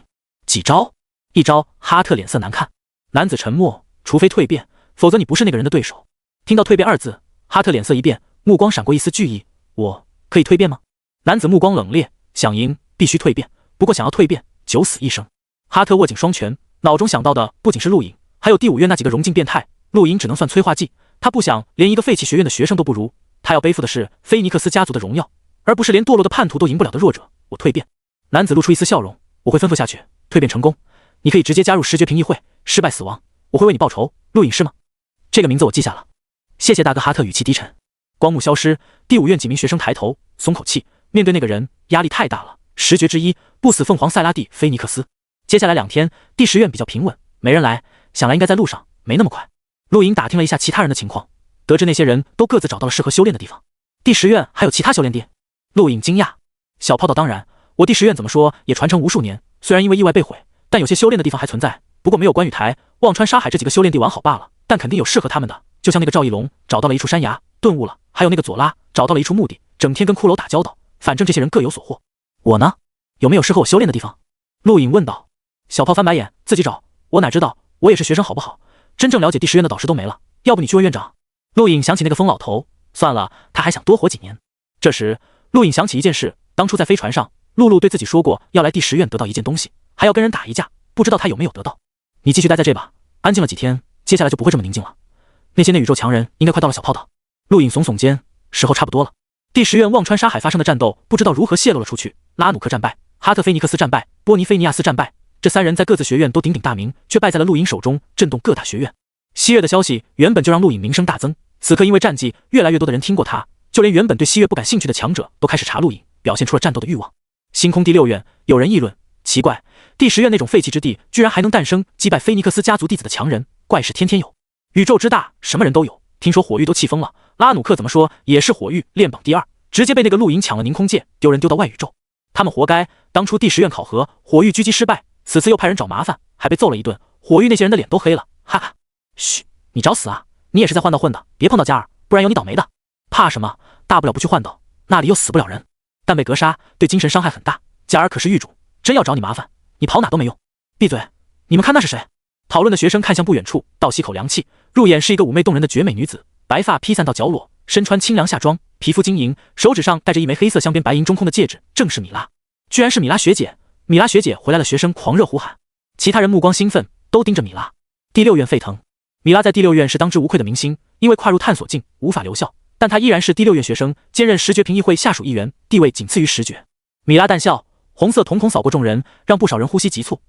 几招？1招。哈特脸色难看。男子沉默，除非蜕变，否则你不是那个人的对手。听到蜕变2字，哈特脸色一变，目光闪过一丝惧意。我可以蜕变吗？男子目光冷冽，想赢必须蜕变，不过想要蜕变，九死一生。哈特握紧双拳，脑中想到的不仅是陆颖，还有第5院那几个融进变态。陆颖只能算催化剂，他不想连一个废弃学院的学生都不如，他要背负的是菲尼克斯家族的荣耀，而不是连堕落的叛徒都赢不了的弱者。我蜕变。男子露出一丝笑容，我会吩咐下去，蜕变成功，你可以直接加入十绝评议会，失败死亡，我会为你报仇。陆颖是吗？这个名字我记下了，谢谢大哥。哈特语气低沉。光幕消失，第5院几名学生抬头松口气，面对那个人压力太大了。十绝之一，不死凤凰塞拉蒂菲尼克斯。接下来2天，第10院比较平稳，没人来，想来应该在路上，没那么快。陆颖打听了一下其他人的情况，得知那些人都各自找到了适合修炼的地方。第10院还有其他修炼地？陆颖惊讶。小炮道：当然，我第10院怎么说也传承无数年，虽然因为意外被毁，但有些修炼的地方还存在，不过没有关羽台、忘川沙海这几个修炼地完好罢了，但肯定有适合他们的。就像那个赵义龙找到了一处山崖，顿悟了，还有那个左拉找到了一处墓地，整天跟骷髅打交道，反正这些人各有所获。我呢，有没有适合我修炼的地方？陆颖问道。小炮翻白眼，自己找，我哪知道，我也是学生好不好？真正了解第10院的导师都没了，要不你去问院长。陆颖想起那个疯老头，算了，他还想多活几年。这时，陆颖想起一件事，当初在飞船上，露露对自己说过要来第10院得到一件东西，还要跟人打一架，不知道他有没有得到。你继续待在这吧，安静了几天，接下来就不会这么宁静了。那些内宇宙强人应该快到了。小炮道。陆颖耸耸肩，时候差不多了。第10院忘川沙海发生的战斗不知道如何泄露了出去，拉努克战败，哈特菲尼克斯战败，波尼菲尼亚斯战败，这3人在各自学院都鼎鼎大名，却败在了陆颖手中，震动各大学院。西岳的消息原本就让陆颖名声大增，此刻因为战绩，越来越多的人听过他，就连原本对西岳不感兴趣的强者都开始查陆颖，表现出了战斗的欲望。星空第6院有人议论，奇怪，第10院那种废弃之地居然还能诞生击败菲尼克斯家族弟子的强人，怪事天天有。宇宙之大，什么人都有，听说火域都气疯了，拉努克怎么说也是火域炼榜第2，直接被那个陆颖抢了凝空剑，丢人丢到外宇宙。他们活该，当初第10院考核火域狙击失败，此次又派人找麻烦，还被揍了一顿，火域那些人的脸都黑了，哈哈。嘘，你找死啊，你也是在换道混的，别碰到加尔，不然有你倒霉的。怕什么，大不了不去换道，那里又死不了人，但被格杀对精神伤害很大，加尔可是狱主，真要找你麻烦，你跑哪都没用。闭嘴，你们看那是谁？讨论的学生看向不远处，倒吸口凉气，入眼是一个妩媚动人的绝美女子，白发披散到脚裸，身穿清凉夏装，皮肤晶莹，手指上戴着一枚黑色镶边白银中空的戒指，正是米拉。居然是米拉学姐，米拉学姐回来了！学生狂热呼喊，其他人目光兴奋，都盯着米拉。第6院沸腾，米拉在第6院是当之无愧的明星，因为跨入探索境无法留校，但她依然是第6院学生，兼任10绝评议会下属一员，地位仅次于10绝。米拉淡笑，红色瞳孔扫过众人，让不少人呼吸急促，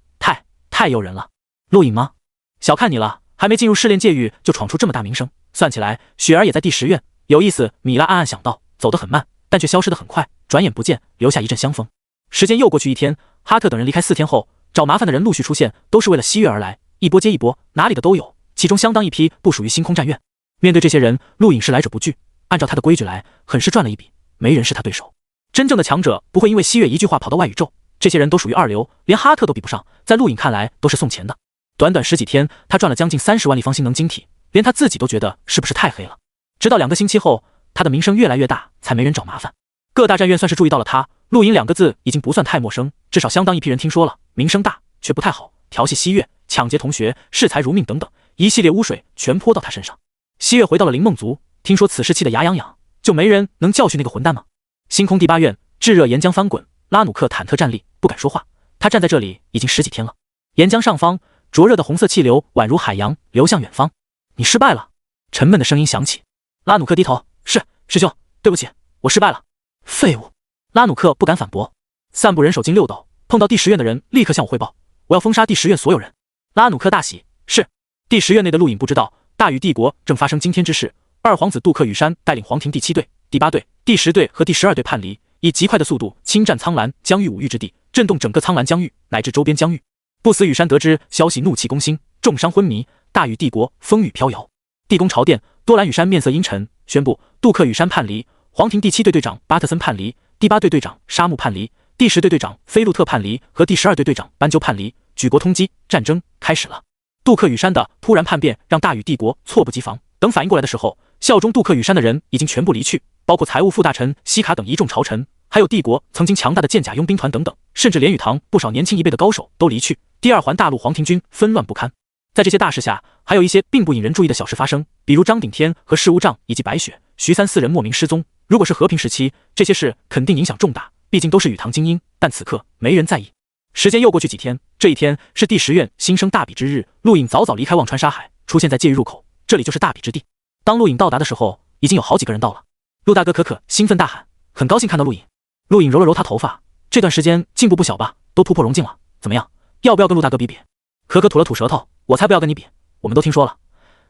太诱人了。陆颖吗？小看你了，还没进入试炼界域就闯出这么大名声，算起来雪儿也在第10院，有意思。米拉暗暗想到，走得很慢，但却消失得很快，转眼不见，留下一阵香风。时间又过去1天，哈特等人离开4天后，找麻烦的人陆续出现，都是为了西岳而来，一波接一波，哪里的都有，其中相当一批不属于星空战院。面对这些人，陆颖是来者不拒，按照他的规矩来，很是赚了一笔，没人是他对手。真正的强者不会因为西岳一句话跑到外宇宙，这些人都属于2流，连哈特都比不上，在陆颖看来都是送钱的。短短10几天，他赚了将近30万粒方星能晶体，连他自己都觉得是不是太黑了。直到2个星期后，他的名声越来越大，才没人找麻烦。各大战院算是注意到了他，陆颖2个字已经不算太陌生，至少相当一批人听说了。名声大却不太好，调戏西岳、抢劫同学、视财如命等等，一系列污水全泼到他身上。西岳回到了灵梦族，听说此事气得牙痒痒，就没人能教训那个混蛋吗？星空第8院，炙热岩浆翻滚，拉努克忐忑站立，不敢说话。他站在这里已经10几天了。岩浆上方，灼热的红色气流宛如海洋流向远方。你失败了，沉闷的声音响起。拉努克低头，是，师兄，对不起，我失败了。废物！拉努克不敢反驳。散布人手经6斗，碰到第10院的人立刻向我汇报，我要封杀第10院所有人。拉努克大喜，是。第10院内的陆颖不知道，大禹帝国正发生惊天之事。2皇子杜克羽山带领黄庭第7队、第8队、第10队和第12队叛离，以极快的速度侵占苍兰疆域5域之地，震动整个苍兰疆域乃至周边疆域。不死羽山得知消息，怒气攻心，重伤昏迷，大禹帝国风雨飘摇。地宫朝殿，多兰羽山面色阴沉，宣布杜克羽山叛离，黄庭第7队队长巴特森叛离，第8队队长沙木叛离，第10队队长菲路特叛离和第12队队长斑鸠叛离，举国通缉，战争开始了。杜克羽山的突然叛变让大禹帝国猝不及防，等反应过来的时候，效忠杜克羽山的人已经全部离去，包括财务副大臣西卡等一众朝臣，还有帝国曾经强大的剑甲佣兵团等等，甚至连羽堂不少年轻一辈的高手都离去。第2环大陆黄庭军纷乱不堪。在这些大事下，还有一些并不引人注意的小事发生，比如张鼎天和释无障以及白雪、徐三4人莫名失踪。如果是和平时期，这些事肯定影响重大，毕竟都是羽堂精英，但此刻没人在意。时间又过去几天，这一天是第10院新生大比之日，陆颖早早离开忘川沙海，出现在界域入口，这里就是大比之地。当陆颖到达的时候，已经有好几个人到了。陆大哥可兴奋大喊，很高兴看到陆颖。陆颖揉了揉他头发，这段时间进步不小吧，都突破融境了，怎么样？要不要跟陆大哥比比？可吐了吐舌头，我才不要跟你比，我们都听说了，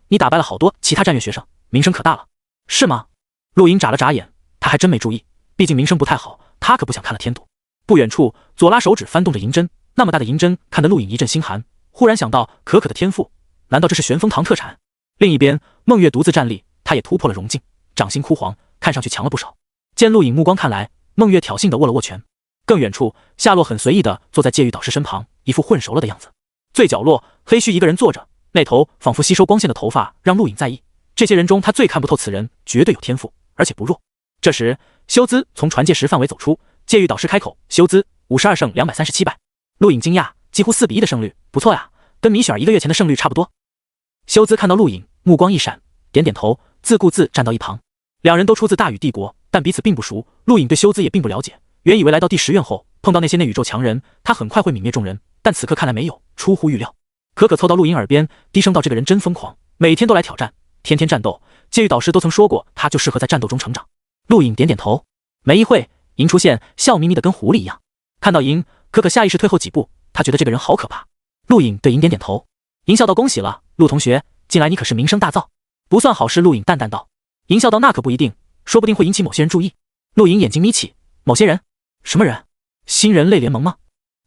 你打败了好多其他战院学生，名声可大了，是吗？陆颖眨了眨眼，他还真没注意，毕竟名声不太好，他可不想看了添堵。不远处，左拉手指翻动着银针，那么大的银针看得陆颖一阵心寒，忽然想到可的天赋，难道这是玄风堂特产？另一边，孟月独自站立，他也突破了融境，掌心枯黄，看上去强了不少。见陆颖目光看来，孟月挑衅地握了握拳。更远处，夏洛很随意地坐在戒狱导师身旁，一副混熟了的样子。最角落，黑须一个人坐着，那头仿佛吸收光线的头发让陆颖在意。这些人中，他最看不透此人绝对有天赋，而且不弱。这时，修兹从传戒石范围走出，戒狱导师开口：“修兹，52胜237败。”陆颖惊讶，几乎4比1的胜率，不错呀，跟米雪儿1个月前的胜率差不多。修兹看到陆颖，目光一闪，点点头，自顾自站到一旁。两人都出自大禹帝国，但彼此并不熟。陆颖对修兹也并不了解，原以为来到第10院后碰到那些内宇宙强人，他很快会泯灭众人，但此刻看来没有，出乎预料。可凑到陆颖耳边，低声道：“这个人真疯狂，每天都来挑战，天天战斗。戒狱导师都曾说过，他就适合在战斗中成长。”陆颖点点头。没一会，银出现，笑眯眯的跟狐狸一样。看到银，可下意识退后几步，他觉得这个人好可怕。陆颖对银点点头。银笑道：“恭喜了，陆同学，近来你可是名声大噪。”不算好事。陆颖淡淡道。银笑道：“那可不一定，说不定会引起某些人注意。”陆颖眼睛眯起，某些人？什么人？新人类联盟吗？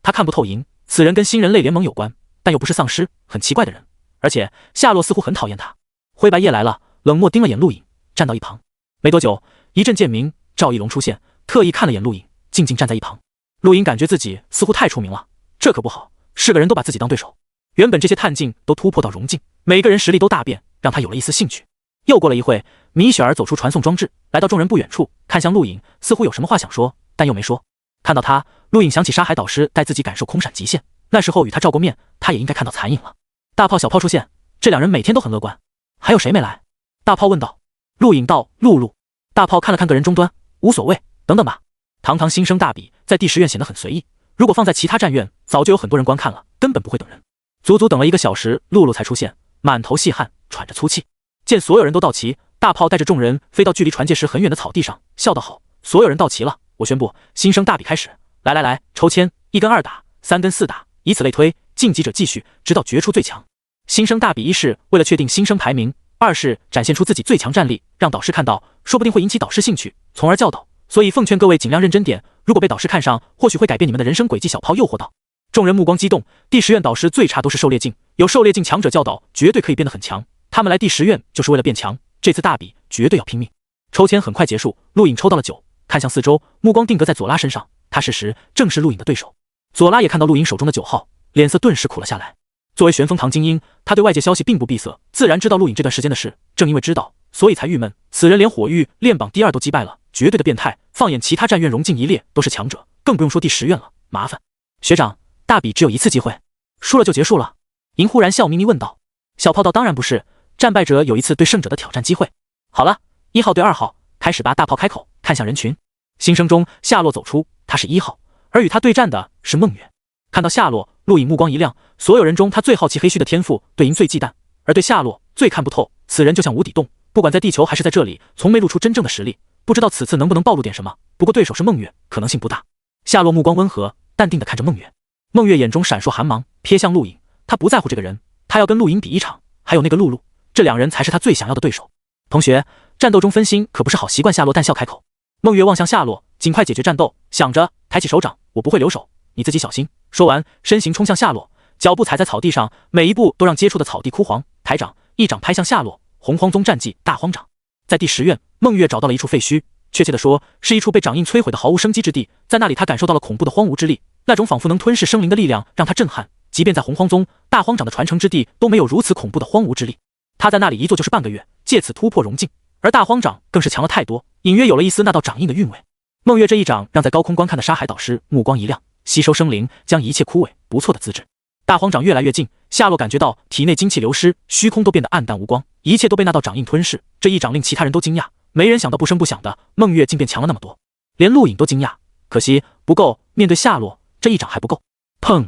他看不透银，此人跟新人类联盟有关，但又不是丧尸，很奇怪的人。而且夏洛似乎很讨厌他。灰白夜来了，冷漠盯了眼陆颖，站到一旁。没多久，一阵剑鸣，赵一龙出现，特意看了眼陆颖，静静站在一旁。陆颖感觉自己似乎太出名了，这可不好，是个人都把自己当对手。原本这些探境都突破到融境，每个人实力都大变，让他有了一丝兴趣。又过了一会，米雪儿走出传送装置，来到众人不远处，看向陆颖，似乎有什么话想说，但又没说。看到他，陆颖想起沙海导师带自己感受空闪极限，那时候与他照过面，他也应该看到残影了。大炮、小炮出现，这两人每天都很乐观。还有谁没来？大炮问道。陆颖道：“露露。”大炮看了看个人终端，无所谓，等等吧。堂堂新生大比在第10院显得很随意，如果放在其他战院，早就有很多人观看了，根本不会等人。足足等了1个小时，露露才出现，满头细汗，喘着粗气。见所有人都到齐，大炮带着众人飞到距离传戒石很远的草地上，笑道：“好，所有人到齐了，我宣布新生大比开始。来，抽签，1跟2打，3跟4打，以此类推，晋级者继续，直到决出最强。新生大比1是为了确定新生排名，2是展现出自己最强战力，让导师看到，说不定会引起导师兴趣，从而教导。所以奉劝各位尽量认真点，如果被导师看上，或许会改变你们的人生轨迹。”小炮诱惑道。众人目光激动，第10院导师最差都是狩猎境，有狩猎境强者教导，绝对可以变得很强。他们来第10院就是为了变强，这次大比绝对要拼命。抽签很快结束，陆颖抽到了9，看向四周，目光定格在左拉身上，他事实正是陆颖的对手。左拉也看到陆颖手中的9号，脸色顿时苦了下来。作为玄风堂精英，他对外界消息并不闭塞，自然知道陆颖这段时间的事。正因为知道，所以才郁闷。此人连火域炼榜第2都击败了，绝对的变态。放眼其他战院，融进一列都是强者，更不用说第10院了，麻烦。学长，大比只有1次机会，输了就结束了？银忽然笑眯眯问道。小炮道：“当然不是，战败者有一次对胜者的挑战机会。”好了，1号对2号，开始吧。大炮开口，看向人群。新生中，夏洛走出，他是1号，而与他对战的是孟月。看到夏洛，陆颖目光一亮，所有人中他最好奇黑须的天赋，对银最忌惮，而对夏洛最看不透。此人就像无底洞，不管在地球还是在这里，从没露出真正的实力。不知道此次能不能暴露点什么，不过对手是孟月，可能性不大。夏洛目光温和，淡定地看着孟月。孟月眼中闪烁寒芒，瞥向陆颖，他不在乎这个人，他要跟陆颖比一场，还有那个露露，这2人才是他最想要的对手。同学，战斗中分心可不是好习惯。夏洛淡笑开口。孟月望向夏洛，尽快解决战斗，想着抬起手掌，我不会留手，你自己小心。说完，身形冲向夏洛，脚步踩在草地上，每一步都让接触的草地枯黄。抬掌，一掌拍向夏洛。洪荒宗战绩大荒掌。在第10院，孟月找到了一处废墟，确切的说，是一处被掌印摧毁的毫无生机之地。在那里，他感受到了恐怖的荒芜之力，那种仿佛能吞噬生灵的力量让他震撼。即便在洪荒宗大荒掌的传承之地，都没有如此恐怖的荒芜之力。他在那里一坐就是半个月，借此突破融境，而大荒掌更是强了太多，隐约有了一丝那道掌印的韵味。孟月这一掌让在高空观看的沙海导师目光一亮，吸收生灵，将一切枯萎，不错的资质。大荒掌越来越近，夏洛感觉到体内精气流失，虚空都变得暗淡无光，一切都被那道掌印吞噬。这一掌令其他人都惊讶，没人想到不声不响的孟月竟变强了那么多，连陆颖都惊讶。可惜不够，面对夏洛这一掌还不够。砰！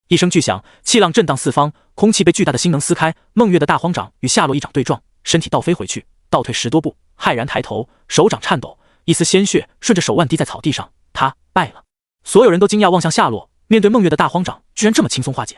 一声巨响，气浪震荡四方，空气被巨大的心能撕开。孟月的大荒掌与夏洛一掌对撞，身体倒飞回去，倒退10多步，骇然抬头，手掌颤抖，一丝鲜血顺着手腕滴在草地上。他败了。所有人都惊讶望向夏洛，面对孟月的大荒掌居然这么轻松化解。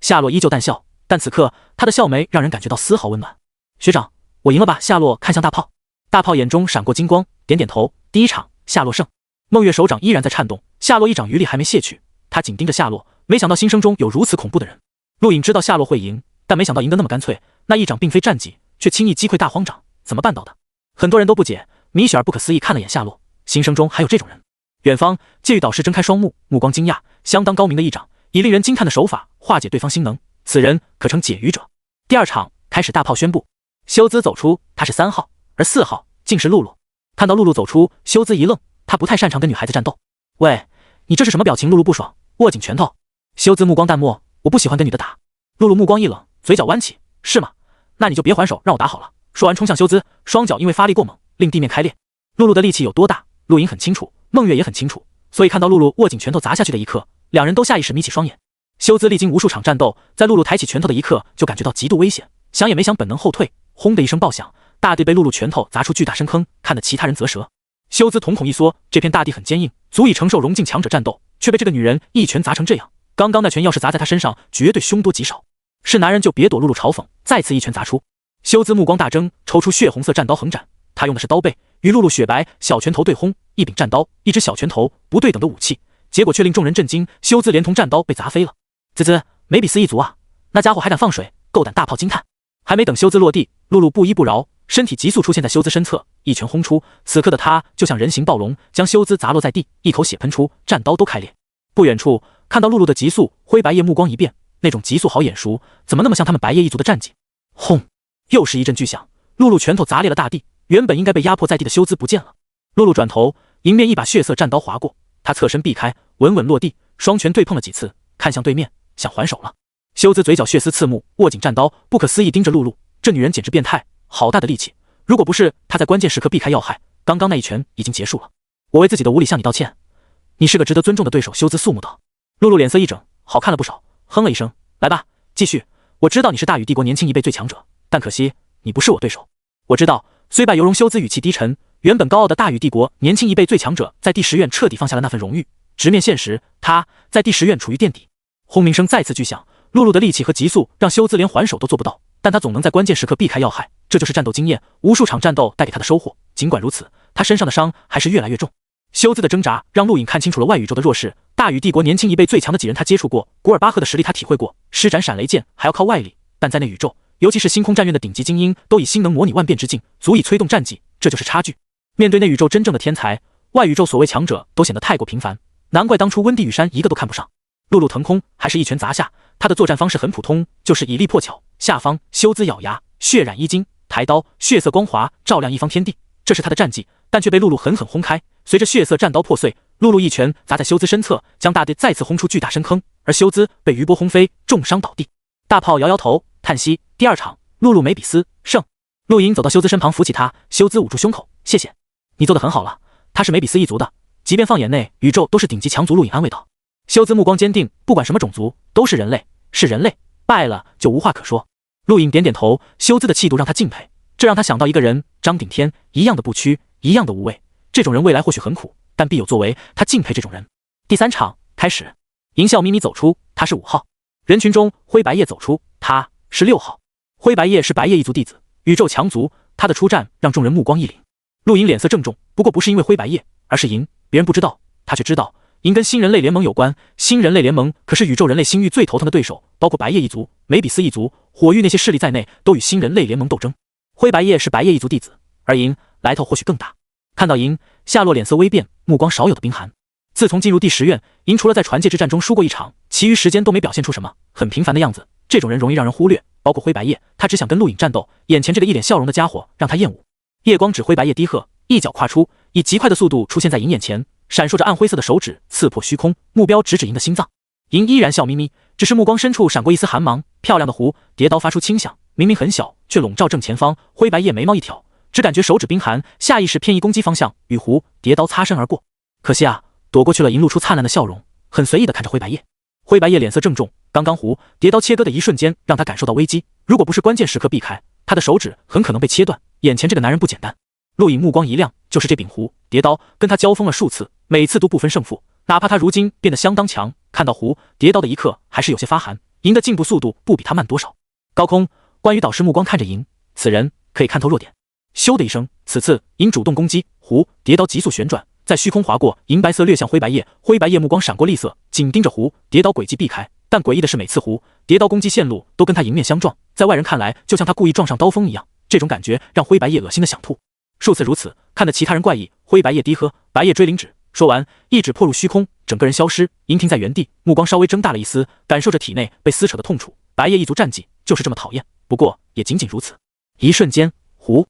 夏洛依旧淡笑，但此刻他的笑眉让人感觉到丝毫温暖。学长，我赢了吧？夏洛看向大炮，大炮眼中闪过金光，点点头。第1场，夏洛胜。孟月手掌依然在颤动，夏洛一掌余力还没泄去，他紧盯着夏洛，没想到新生中有如此恐怖的人。陆颖知道夏洛会赢，但没想到赢得那么干脆。那一掌并非战绩，却轻易击溃大荒掌，怎么办到的？很多人都不解。米雪儿不可思议看了眼夏洛，心声中还有这种人。远方，戒狱导师睁开双目，目光惊讶，相当高明的一掌，以令人惊叹的手法化解对方心能，此人可称解狱者。第二场开始，大炮宣布，修兹走出，他是3号，而4号竟是露露。看到露露走出，修兹一愣，他不太擅长跟女孩子战斗。喂，你这是什么表情？露露不爽，握紧拳头。修兹目光淡漠，我不喜欢跟女的打。露露目光一冷，嘴角弯起，是吗？那你就别还手，让我打好了。说完冲向修兹，双脚因为发力过猛，令地面开裂。露露的力气有多大，陆莹很清楚，孟月也很清楚，所以看到露露握紧拳头砸下去的一刻，两人都下意识眯起双眼。修兹历经无数场战斗，在露露抬起拳头的一刻就感觉到极度危险，想也没想本能后退，轰的一声爆响，大地被露露拳头砸出巨大深坑，看得其他人啧舌。修兹瞳孔一缩，这片大地很坚硬，足以承受融进强者战斗，却被这个女人一拳砸成这样。刚刚那拳要是砸在她身上，绝对凶多吉少。是男人就别躲，露露嘲讽，再次一拳砸出。修兹目光大睁，抽出血红色战刀横斩，他用的是刀背，与露露雪白小拳头对轰，一柄战刀，一只小拳头，不对等的武器，结果却令众人震惊，修兹连同战刀被砸飞了。滋滋，梅比斯一族啊，那家伙还敢放水，够胆！大炮惊叹。还没等修兹落地，露露不依不饶，身体急速出现在修兹身侧，一拳轰出。此刻的他就像人形暴龙，将修兹砸落在地，一口血喷出，战刀都开裂。不远处看到露露的急速，灰白叶目光一变，那种急速好眼熟，怎么那么像他们白叶一族的战绩？轰！又是一阵巨响，露露拳头砸裂了大地，原本应该被压迫在地的修兹不见了。露露转头，迎面一把血色战刀划过，她侧身避开，稳稳落地，双拳对碰了几次，看向对面，想还手了。修兹嘴角血丝刺目，握紧战刀，不可思议盯着露露，这女人简直变态，好大的力气！如果不是她在关键时刻避开要害，刚刚那一拳已经结束了。我为自己的无礼向你道歉，你是个值得尊重的对手。修兹肃穆道。露露脸色一整，好看了不少，哼了一声，来吧，继续。我知道你是大禹帝国年轻一辈最强者，但可惜你不是我对手。我知道，虽败犹荣。修兹语气低沉，原本高傲的大禹帝国年轻一辈最强者，在第10院彻底放下了那份荣誉，直面现实，他在第10院处于垫底。轰鸣声再次巨响，露露的力气和急速让修兹连还手都做不到，但他总能在关键时刻避开要害，这就是战斗经验，无数场战斗带给他的收获。尽管如此，他身上的伤还是越来越重。修兹的挣扎让陆颖看清楚了外宇宙的弱势，大禹帝国年轻一辈最强的几人他接触过，古尔巴赫的实力他体会过，施展闪雷剑还要靠外力，但在那宇宙，尤其是星空战院的顶级精英，都以心能模拟万变之境，足以催动战绩，这就是差距。面对那宇宙真正的天才，外宇宙所谓强者都显得太过平凡，难怪当初温地羽山一个都看不上。露露腾空，还是一拳砸下，他的作战方式很普通，就是以力破巧。下方修兹咬牙，血染衣襟，抬刀，血色光华照亮一方天地，这是他的战绩，但却被露露狠狠轰开。随着血色战刀破碎，露露一拳砸在修兹身侧，将大地再次轰出巨大深坑，而修兹被余波轰飞，重伤倒地。大炮摇摇头，叹息。第二场，露露梅比斯胜。陆莹走到修兹身旁扶起他，修兹捂住胸口，谢谢，你做得很好了。他是梅比斯一族的，即便放眼内宇宙都是顶级强族。陆莹安慰道。修兹目光坚定，不管什么种族，都是人类，是人类，败了就无话可说。陆颖点点头，修兹的气度让他敬佩，这让他想到一个人，张顶天，一样的不屈，一样的无畏。这种人未来或许很苦，但必有作为，他敬佩这种人。第三场开始，银笑眯眯走出，他是5号。人群中，灰白叶走出，他是6号。灰白叶是白叶一族弟子，宇宙强族，他的出战让众人目光一凛。陆颖脸色郑重，不过不是因为灰白叶，而是银，别人不知道，他却知道。银跟新人类联盟有关，新人类联盟可是宇宙人类星域最头疼的对手，包括白叶一族、梅比斯一族、火域那些势力在内，都与新人类联盟斗争。灰白叶是白叶一族弟子，而银来头或许更大。看到银，夏洛脸色微变，目光少有的冰寒。自从进入第10院，银除了在传界之战中输过一场，其余时间都没表现出什么，很平凡的样子。这种人容易让人忽略，包括灰白叶，他只想跟陆颖战斗，眼前这个一脸笑容的家伙让他厌恶。夜光指灰白叶低喝，一脚跨出，以极快的速度出现在银眼前，闪烁着暗灰色的手指刺破虚空，目标直指银的心脏。银依然笑眯眯，只是目光深处闪过一丝寒芒。漂亮的弧叠刀发出轻响，明明很小，却笼罩正前方。灰白叶眉毛一挑，只感觉手指冰寒，下意识偏移攻击方向，与弧叠刀擦身而过。可惜啊，躲过去了。银露出灿烂的笑容，很随意地看着灰白叶。灰白叶脸色郑重，刚刚弧叠刀切割的一瞬间，让他感受到危机。如果不是关键时刻避开，他的手指很可能被切断。眼前这个男人不简单。陆颖目光一亮，就是这柄弧叠刀，跟他交锋了数次，每次都不分胜负。哪怕他如今变得相当强，看到弧叠刀的一刻，还是有些发寒。银的进步速度不比他慢多少。高空，关羽导师目光看着银，此人可以看透弱点。咻的一声，此次银主动攻击，弧叠刀急速旋转，在虚空划过，银白色掠向灰白叶。灰白叶目光闪过厉色，紧盯着弧叠刀轨迹避开。但诡异的是，每次弧叠刀攻击线路都跟他迎面相撞，在外人看来，就像他故意撞上刀锋一样。这种感觉让灰白叶恶心的想吐。数次如此，看得其他人怪异。灰白叶低喝白叶追灵指，说完，一指破入虚空，整个人消失，银停在原地，目光稍微睁大了一丝，感受着体内被撕扯的痛楚。白叶一族战绩就是这么讨厌，不过也仅仅如此。一瞬间，呼，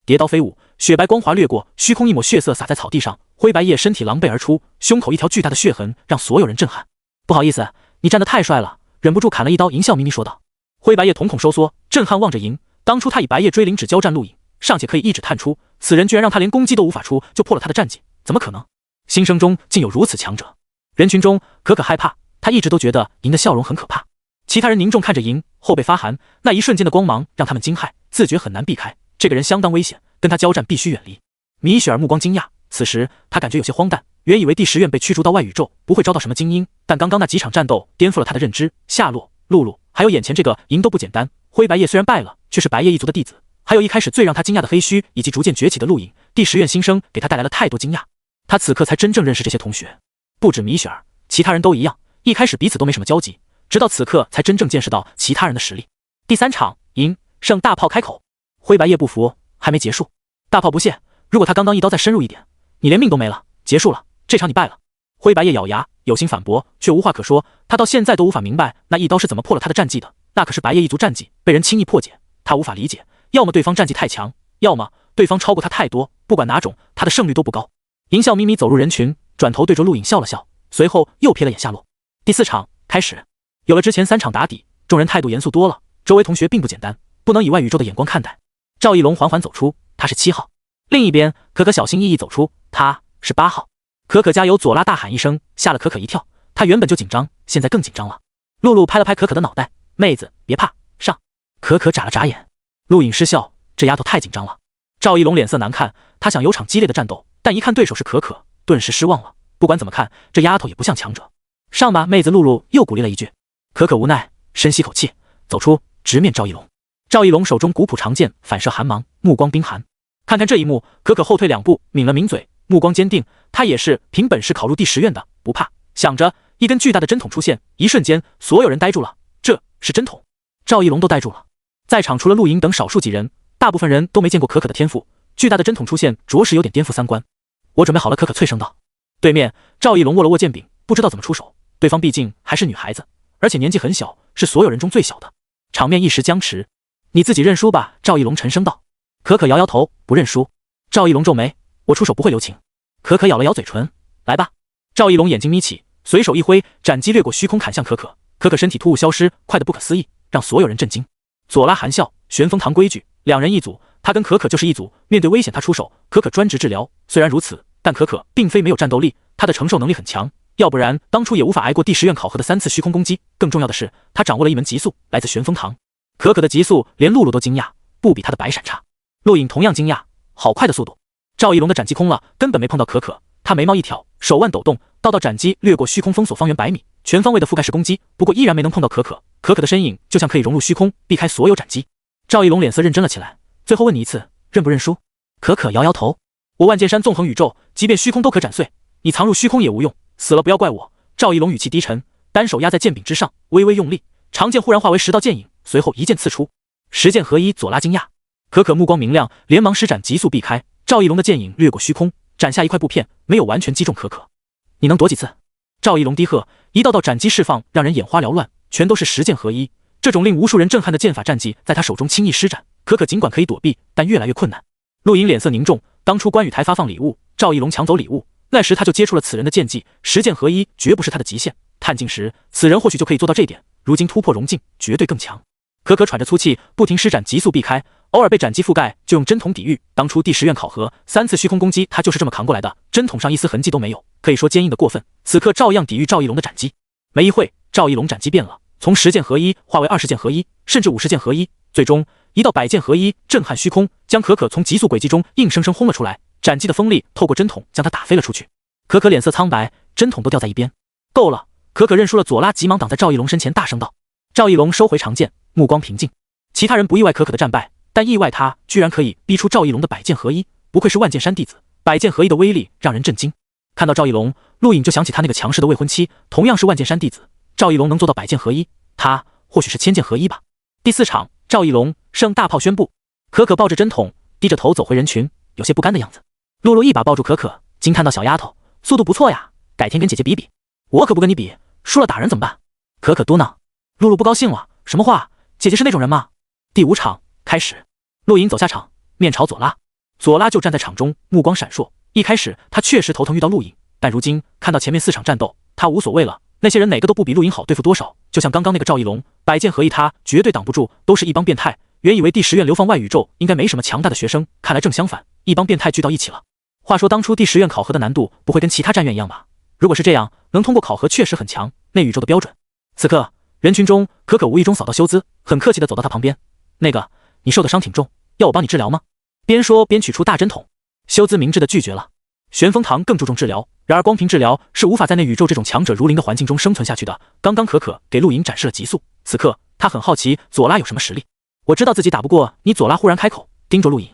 叠刀飞舞，雪白光华掠过，虚空一抹血色洒在草地上，灰白叶身体狼狈而出，胸口一条巨大的血痕让所有人震撼。不好意思，你站得太帅了，忍不住砍了一刀。银笑眯眯说道。灰白叶瞳孔收缩，震撼望着银。当初他以白叶追灵指交战陆影，尚且可以一指探出，此人居然让他连攻击都无法出就破了他的战绩，怎么可能？新生中竟有如此强者。人群中可可害怕，他一直都觉得银的笑容很可怕。其他人凝重看着银，后背发寒，那一瞬间的光芒让他们惊骇，自觉很难避开。这个人相当危险，跟他交战必须远离。米雪儿目光惊讶，此时他感觉有些荒诞，原以为第10院被驱逐到外宇宙不会招到什么精英，但刚刚那几场战斗颠覆了他的认知。夏洛、露露还有眼前这个银都不简单。灰白叶虽然败了，却是白叶一族的弟子，还有一开始最让他惊讶的黑须，以及逐渐崛起的陆影。第10院新生给他带来了太多惊讶，他此刻才真正认识这些同学。不止米雪儿，其他人都一样，一开始彼此都没什么交集，直到此刻才真正见识到其他人的实力。第3场，银胜大炮开口。灰白叶不服，还没结束。大炮不屑，如果他刚刚一刀再深入一点，你连命都没了。结束了，这场你败了。灰白叶咬牙，有心反驳，却无话可说。他到现在都无法明白那一刀是怎么破了他的战绩的，那可是白叶一族战绩，被人轻易破解。他无法理解，要么对方战绩太强，要么对方超过他太多，不管哪种，他的胜率都不高。银笑眯眯走入人群，转头对着陆影笑了笑，随后又瞥了眼夏洛。第4场开始。有了之前3场打底，众人态度严肃多了，周围同学并不简单，不能以外宇宙的眼光看待。赵一龙缓缓走出，他是7号。另一边，可可小心翼翼走出，他是8号。可可加油！左拉大喊一声，吓了可可一跳。他原本就紧张，现在更紧张了。露露拍了拍可可的脑袋，妹子别怕，上。可可眨了眨眼，陆影失笑，这丫头太紧张了。赵一龙脸色难看，他想有场激烈的战斗，但一看对手是可可，顿时失望了。不管怎么看，这丫头也不像强者。上吧，妹子！露露又鼓励了一句。可可无奈，深吸口气，走出，直面赵一龙。赵一龙手中古朴长剑反射寒芒，目光冰寒。看看这一幕，可可后退2步，抿了抿嘴，目光坚定。他也是凭本事考入第10院的，不怕。想着，一根巨大的针筒出现，一瞬间，所有人呆住了。这是针筒，赵一龙都呆住了。在场除了陆莹等少数几人，大部分人都没见过可可的天赋。巨大的针筒出现，着实有点颠覆3观。我准备好了，可可脆声道。对面，赵一龙握了握剑柄，不知道怎么出手。对方毕竟还是女孩子，而且年纪很小，是所有人中最小的。场面一时僵持。你自己认输吧，赵一龙沉声道。可可摇摇头，不认输。赵一龙皱眉，我出手不会留情。可可咬了咬嘴唇，来吧。赵一龙眼睛眯起，随手一挥，斩击掠过虚空砍向可可。可可身体突兀消失，快得不可思议，让所有人震惊。左拉含笑，玄风堂规矩，2人一组，他跟可可就是一组。面对危险他出手，可可专职治疗。虽然如此，但可可并非没有战斗力，他的承受能力很强，要不然当初也无法挨过第10院考核的3次虚空攻击。更重要的是，他掌握了一门极速，来自玄风堂。可可的极速连露露都惊讶，不比他的白闪差。陆影同样惊讶，好快的速度。赵一龙的斩击空了，根本没碰到可可。他眉毛一挑，手腕抖动，道斩击掠过虚空，封锁方圆100米，全方位的覆盖式攻击。不过依然没能碰到可可。可可的身影就像可以融入虚空，避开所有斩击。赵一龙脸色认真了起来，最后问你一次，认不认输？可可摇摇头。我万剑山纵横宇宙，即便虚空都可斩碎，你藏入虚空也无用，死了不要怪我。赵一龙语气低沉，单手压在剑柄之上，微微用力，长剑忽然化为10道剑影，随后一剑刺出，10剑合一。左拉惊讶，可可目光明亮，连忙施展急速避开。赵一龙的剑影掠过虚空，斩下一块布片，没有完全击中可可。你能躲几次？赵一龙低喝，一道道斩击释放，让人眼花缭乱，全都是10剑合一。这种令无数人震撼的剑法战绩，在他手中轻易施展。可可尽管可以躲避，但越来越困难。陆莹脸色凝重，当初关羽台发放礼物，赵一龙抢走礼物，那时他就接触了此人的剑技，10剑合一绝不是他的极限。探境时，此人或许就可以做到这点，如今突破融境，绝对更强。可可喘着粗气，不停施展急速避开，偶尔被斩击覆盖，就用针筒抵御。当初第10院考核3次虚空攻击，他就是这么扛过来的，针筒上一丝痕迹都没有，可以说坚硬的过分。此刻照样抵御赵一龙的斩击。没一会，赵一龙斩击变了，从10剑合一化为20剑合一，甚至50剑合一，最终一道100剑合一，震撼虚空，将可可从急速轨迹中硬生生轰了出来。斩击的锋利透过针筒将他打飞了出去。可可脸色苍白，针筒都掉在一边。够了！可可认输了。左拉急忙挡在赵一龙身前，大声道。赵一龙收回长剑，目光平静。其他人不意外可可的战败，但意外他居然可以逼出赵一龙的100剑合一，不愧是万剑山弟子，100剑合一的威力让人震惊。看到赵一龙，陆影就想起他那个强势的未婚妻，同样是万剑山弟子，赵一龙能做到100剑合一，他或许是1000剑合一吧。第4场，赵一龙胜大炮宣布。可可抱着针筒，低着头走回人群，有些不甘的样子。露露一把抱住可可，惊叹道：“小丫头，速度不错呀，改天跟姐姐比比。”“我可不跟你比，输了打人怎么办？”可可嘟囔。露露不高兴了：“什么话？姐姐是那种人吗？”第5场开始，陆颖走下场，面朝左拉。左拉就站在场中，目光闪烁。一开始他确实头疼遇到陆颖，但如今看到前面4场战斗，他无所谓了。那些人哪个都不比陆颖好对付多少，就像刚刚那个赵一龙，百剑合一他绝对挡不住，都是一帮变态。原以为第10院流放外宇宙应该没什么强大的学生，看来正相反，一帮变态聚到一起了。话说当初第10院考核的难度不会跟其他战院一样吧？如果是这样，能通过考核确实很强，那宇宙的标准。此刻人群中，可可无意中扫到修兹，很客气地走到他旁边：“那个，你受的伤挺重，要我帮你治疗吗？”边说边取出大针筒。修兹明智地拒绝了。玄风堂更注重治疗，然而光凭治疗是无法在内宇宙这种强者如林的环境中生存下去的。刚刚可可给陆颖展示了极速，此刻他很好奇左拉有什么实力。我知道自己打不过你。左拉忽然开口，盯着陆颖。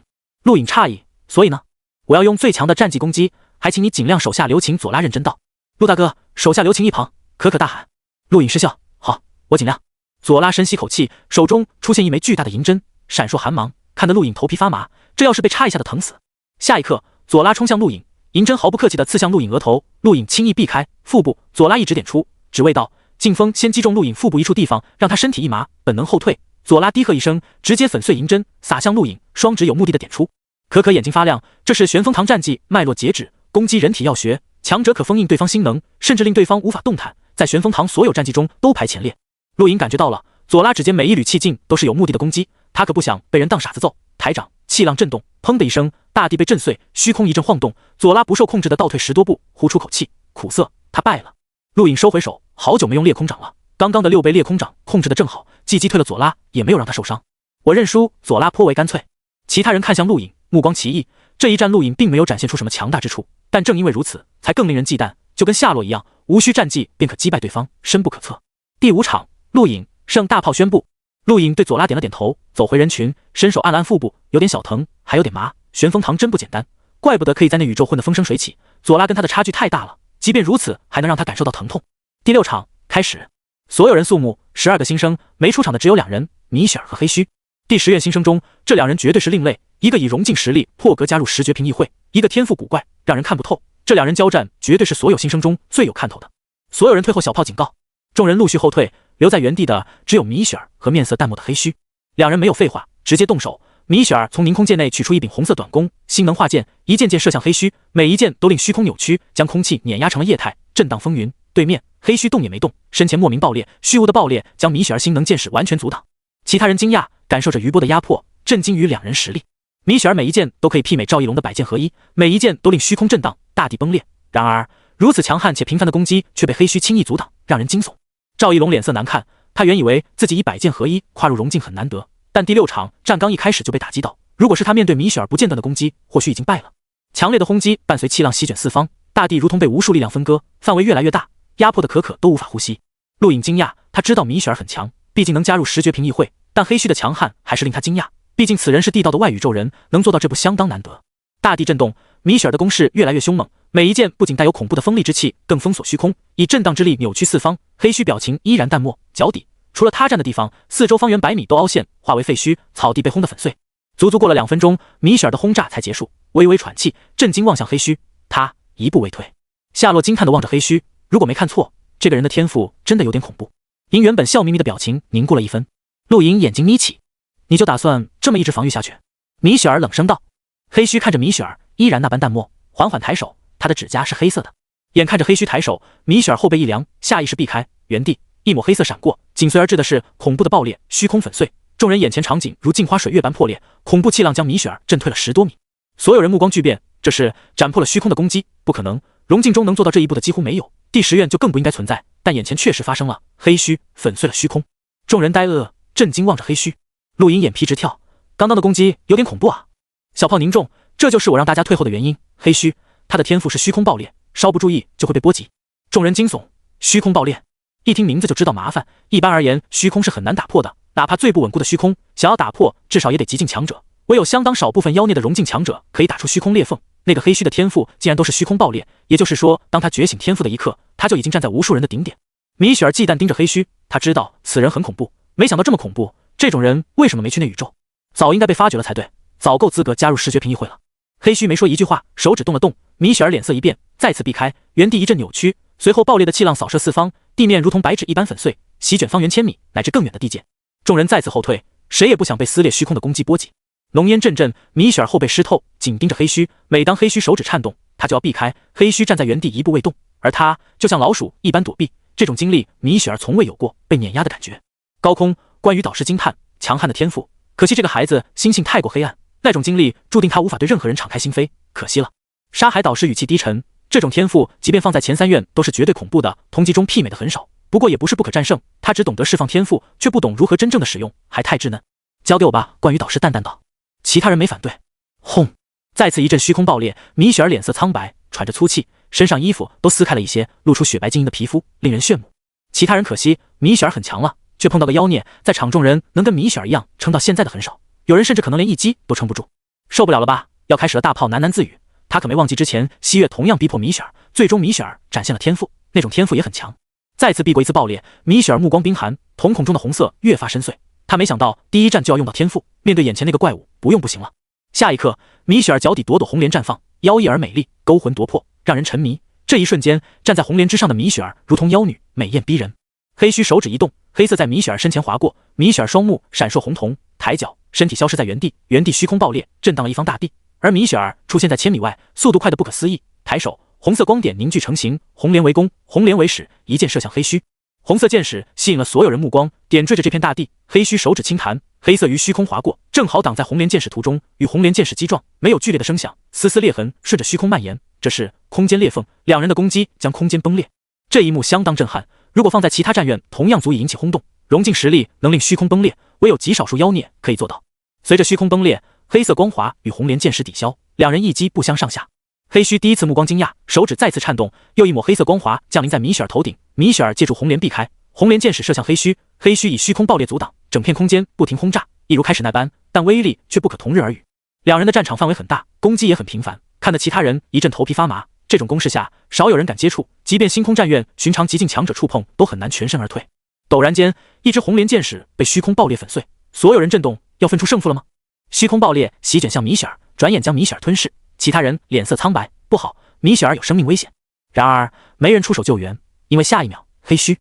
陆颖诧异，所以呢？我要用最强的战绩攻击，还请你尽量手下留情。左拉认真道。陆大哥，手下留情一旁。可可大喊。陆颖失笑，好，我尽量。左拉深吸口气，手中出现一枚巨大的银针，闪烁寒芒，看得陆颖头皮发麻，这要是被插一下的疼死。下一刻，左拉冲向陆颖，银针毫不客气地刺向陆颖额头，陆颖轻易避开。腹部，左拉一指点出，只为道：“劲风先击中陆颖腹部一处地方，让他身体一麻，本能后退。”左拉低喝一声，直接粉碎银针，撒向陆颖，双指有目的地点出。可可眼睛发亮，这是玄风堂战绩脉络截止，攻击人体要诀，强者可封印对方心能，甚至令对方无法动弹，在玄风堂所有战绩中都排前列。陆颖感觉到了，左拉指尖每一缕气劲都是有目的的攻击，他可不想被人当傻子揍。抬掌，气浪震动，砰的一声，大地被震碎，虚空一阵晃动，左拉不受控制的倒退10多步，呼出口气，苦涩，他败了。陆颖收回手，好久没用裂空掌了，刚刚的6倍裂空掌控制的正好，既击退了左拉，也没有让他受伤。我认输。左拉颇为干脆。其他人看向陆颖，目光奇异。这一战陆颖并没有展现出什么强大之处，但正因为如此，才更令人忌惮，就跟夏洛一样，无需战绩便可击败对方，深不可测。第5场，陆颖胜。大炮宣布。陆颖对左拉点了点头，走回人群，伸手按了按腹部，有点小疼，还有点麻。玄风堂真不简单，怪不得可以在那宇宙混得风生水起。左拉跟他的差距太大了，即便如此，还能让他感受到疼痛。第6场开始，所有人肃穆。12个新生，没出场的只有2人，米雪儿和黑须。第10院新生中，这2人绝对是另类，一个以融境实力破格加入10绝评议会，一个天赋古怪，让人看不透。这2人交战，绝对是所有新生中最有看头的。所有人退后，小炮警告。众人陆续后退，留在原地的只有米雪儿和面色淡漠的黑须。2人没有废话，直接动手。米雪儿从凝空剑内取出一柄红色短弓，星能化剑，一件件射向黑须，每一剑都令虚空扭曲，将空气碾压成了液态，震荡风云。对面黑须动也没动，身前莫名爆裂，虚无的爆裂将米雪儿星能剑矢完全阻挡。其他人惊讶，感受着余波的压迫，震惊于2人实力。米雪儿每一剑都可以媲美赵一龙的百剑合一，每一剑都令虚空震荡，大地崩裂。然而如此强悍且频繁的攻击却被黑须轻易阻挡，让人惊悚。赵一龙脸色难看，他原以为自己以百剑合一跨入融境很难得，但第6场战刚一开始就被打击到，如果是他面对米雪儿不间断的攻击，或许已经败了。强烈的轰击伴随气浪席卷四方，大地如同被无数力量分割，范围越来越大，压迫的可可都无法呼吸。陆颖惊讶，他知道米雪儿很强，毕竟能加入10绝评议会，但黑须的强悍还是令他惊讶，毕竟此人是地道的外宇宙人，能做到这步相当难得。大地震动，米雪儿的攻势越来越凶猛，每一剑不仅带有恐怖的锋利之气，更封锁虚空，以震荡之力扭曲四方。黑须表情依然淡漠，脚底除了他站的地方，四周方圆100米都凹陷，化为废墟，草地被轰得粉碎。足足过了2分钟，米雪儿的轰炸才结束，微微喘气，震惊望向黑须，他一步未退。夏洛惊叹地望着黑须，如果没看错，这个人的天赋真的有点恐怖。因原本笑眯眯的表情凝固了1分。陆莹眼睛眯起，你就打算这么一直防御下去？米雪儿冷声道。黑须看着米雪儿，依然那般淡漠，缓缓抬手，他的指甲是黑色的。眼看着黑须抬手，米雪儿后背一凉，下意识避开，原地一抹黑色闪过，紧随而至的是恐怖的爆裂，虚空粉碎。众人眼前场景如镜花水月般破裂，恐怖气浪将米雪儿震退了10多米。所有人目光巨变，这是斩破了虚空的攻击，不可能，融境中能做到这一步的几乎没有，第10院就更不应该存在，但眼前确实发生了，黑须粉碎了虚空。众人呆愕，震惊望着黑须。陆莹眼皮直跳，刚刚的攻击有点恐怖啊。小炮凝重，这就是我让大家退后的原因。黑须，他的天赋是虚空爆裂，稍不注意就会被波及。众人惊悚，虚空爆裂，一听名字就知道麻烦。一般而言，虚空是很难打破的，哪怕最不稳固的虚空，想要打破，至少也得极境强者。唯有相当少部分妖孽的融境强者可以打出虚空裂缝。那个黑须的天赋竟然都是虚空爆裂，也就是说，当他觉醒天赋的一刻，他就已经站在无数人的顶点。米雪儿忌惮盯着黑须，他知道此人很恐怖，没想到这么恐怖。这种人为什么没去那宇宙？早应该被发掘了才对，早够资格加入视觉评议会了。黑须没说一句话，手指动了动，米雪儿脸色一变，再次避开，原地一阵扭曲，随后爆裂的气浪扫射四方，地面如同白纸一般粉碎，席卷方圆千米乃至更远的地界。众人再次后退，谁也不想被撕裂虚空的攻击波及。浓烟阵阵，米雪儿后背湿透，紧盯着黑须。每当黑须手指颤动，他就要避开。黑须站在原地一步未动，而他就像老鼠一般躲避。这种经历，米雪儿从未有过被碾压的感觉。高空，关于导师惊叹强悍的天赋，可惜这个孩子心性太过黑暗，那种经历注定他无法对任何人敞开心扉，可惜了。沙海导师语气低沉，这种天赋即便放在前3院都是绝对恐怖的，同级中媲美的很少，不过也不是不可战胜。他只懂得释放天赋，却不懂如何真正的使用，还太稚嫩。交给我吧，关于导师淡淡道。其他人没反对。轰！再次一阵虚空爆裂，米雪儿脸色苍白，喘着粗气，身上衣服都撕开了一些，露出雪白晶莹的皮肤，令人炫目。其他人可惜，米雪儿很强了，却碰到个妖孽，在场众人能跟米雪儿一样撑到现在的很少，有人甚至可能连一击都撑不住。受不了了吧？要开始了。大炮喃喃自语，他可没忘记之前西月同样逼迫米雪儿，最终米雪儿展现了天赋，那种天赋也很强。再次避过一次爆裂，米雪儿目光冰寒，瞳孔中的红色越发深邃。他没想到第一战就要用到天赋，面对眼前那个怪物，不用不行了。下一刻，米雪儿脚底朵朵红莲绽放，妖异而美丽，勾魂夺魄，让人沉迷。这一瞬间，站在红莲之上的米雪儿如同妖女，美艳逼人。黑须手指一动，黑色在米雪儿身前划过，米雪儿双目闪烁红瞳，抬脚，身体消失在原地，原地虚空爆裂，震荡了一方大地。而米雪儿出现在千米外，速度快得不可思议，抬手，红色光点凝聚成形，红莲为弓，红莲为矢，一箭射向黑须。红色箭矢吸引了所有人目光，点缀着这片大地。黑须手指轻弹，黑色于虚空划过，正好挡在红莲箭矢途中，与红莲箭矢击撞，没有剧烈的声响，丝丝裂痕顺着虚空蔓延。这是空间裂缝，两人的攻击将空间崩裂。这一幕相当震撼，如果放在其他战院，同样足以引起轰动。融进实力能令虚空崩裂，唯有极少数妖孽可以做到。随着虚空崩裂，黑色光华与红莲箭矢抵消，两人一击不相上下。黑须第一次目光惊讶，手指再次颤动，又一抹黑色光华降临在米雪儿头顶。米雪儿借助红莲避开，红莲箭矢射向黑须，黑须以虚空爆裂阻挡，整片空间不停轰炸，一如开始那般，但威力却不可同日而语。两人的战场范围很大，攻击也很频繁，看得其他人一阵头皮发麻。这种攻势下，少有人敢接触，即便星空战院寻常极境强者触碰都很难全身而退。陡然间，一支红莲箭矢被虚空爆裂粉碎，所有人震动，要分出胜负了吗？虚空爆裂席卷向米雪儿，转眼将米雪儿吞噬。其他人脸色苍白，不好，米雪儿有生命危险。然而没人出手救援，因为下一秒，黑须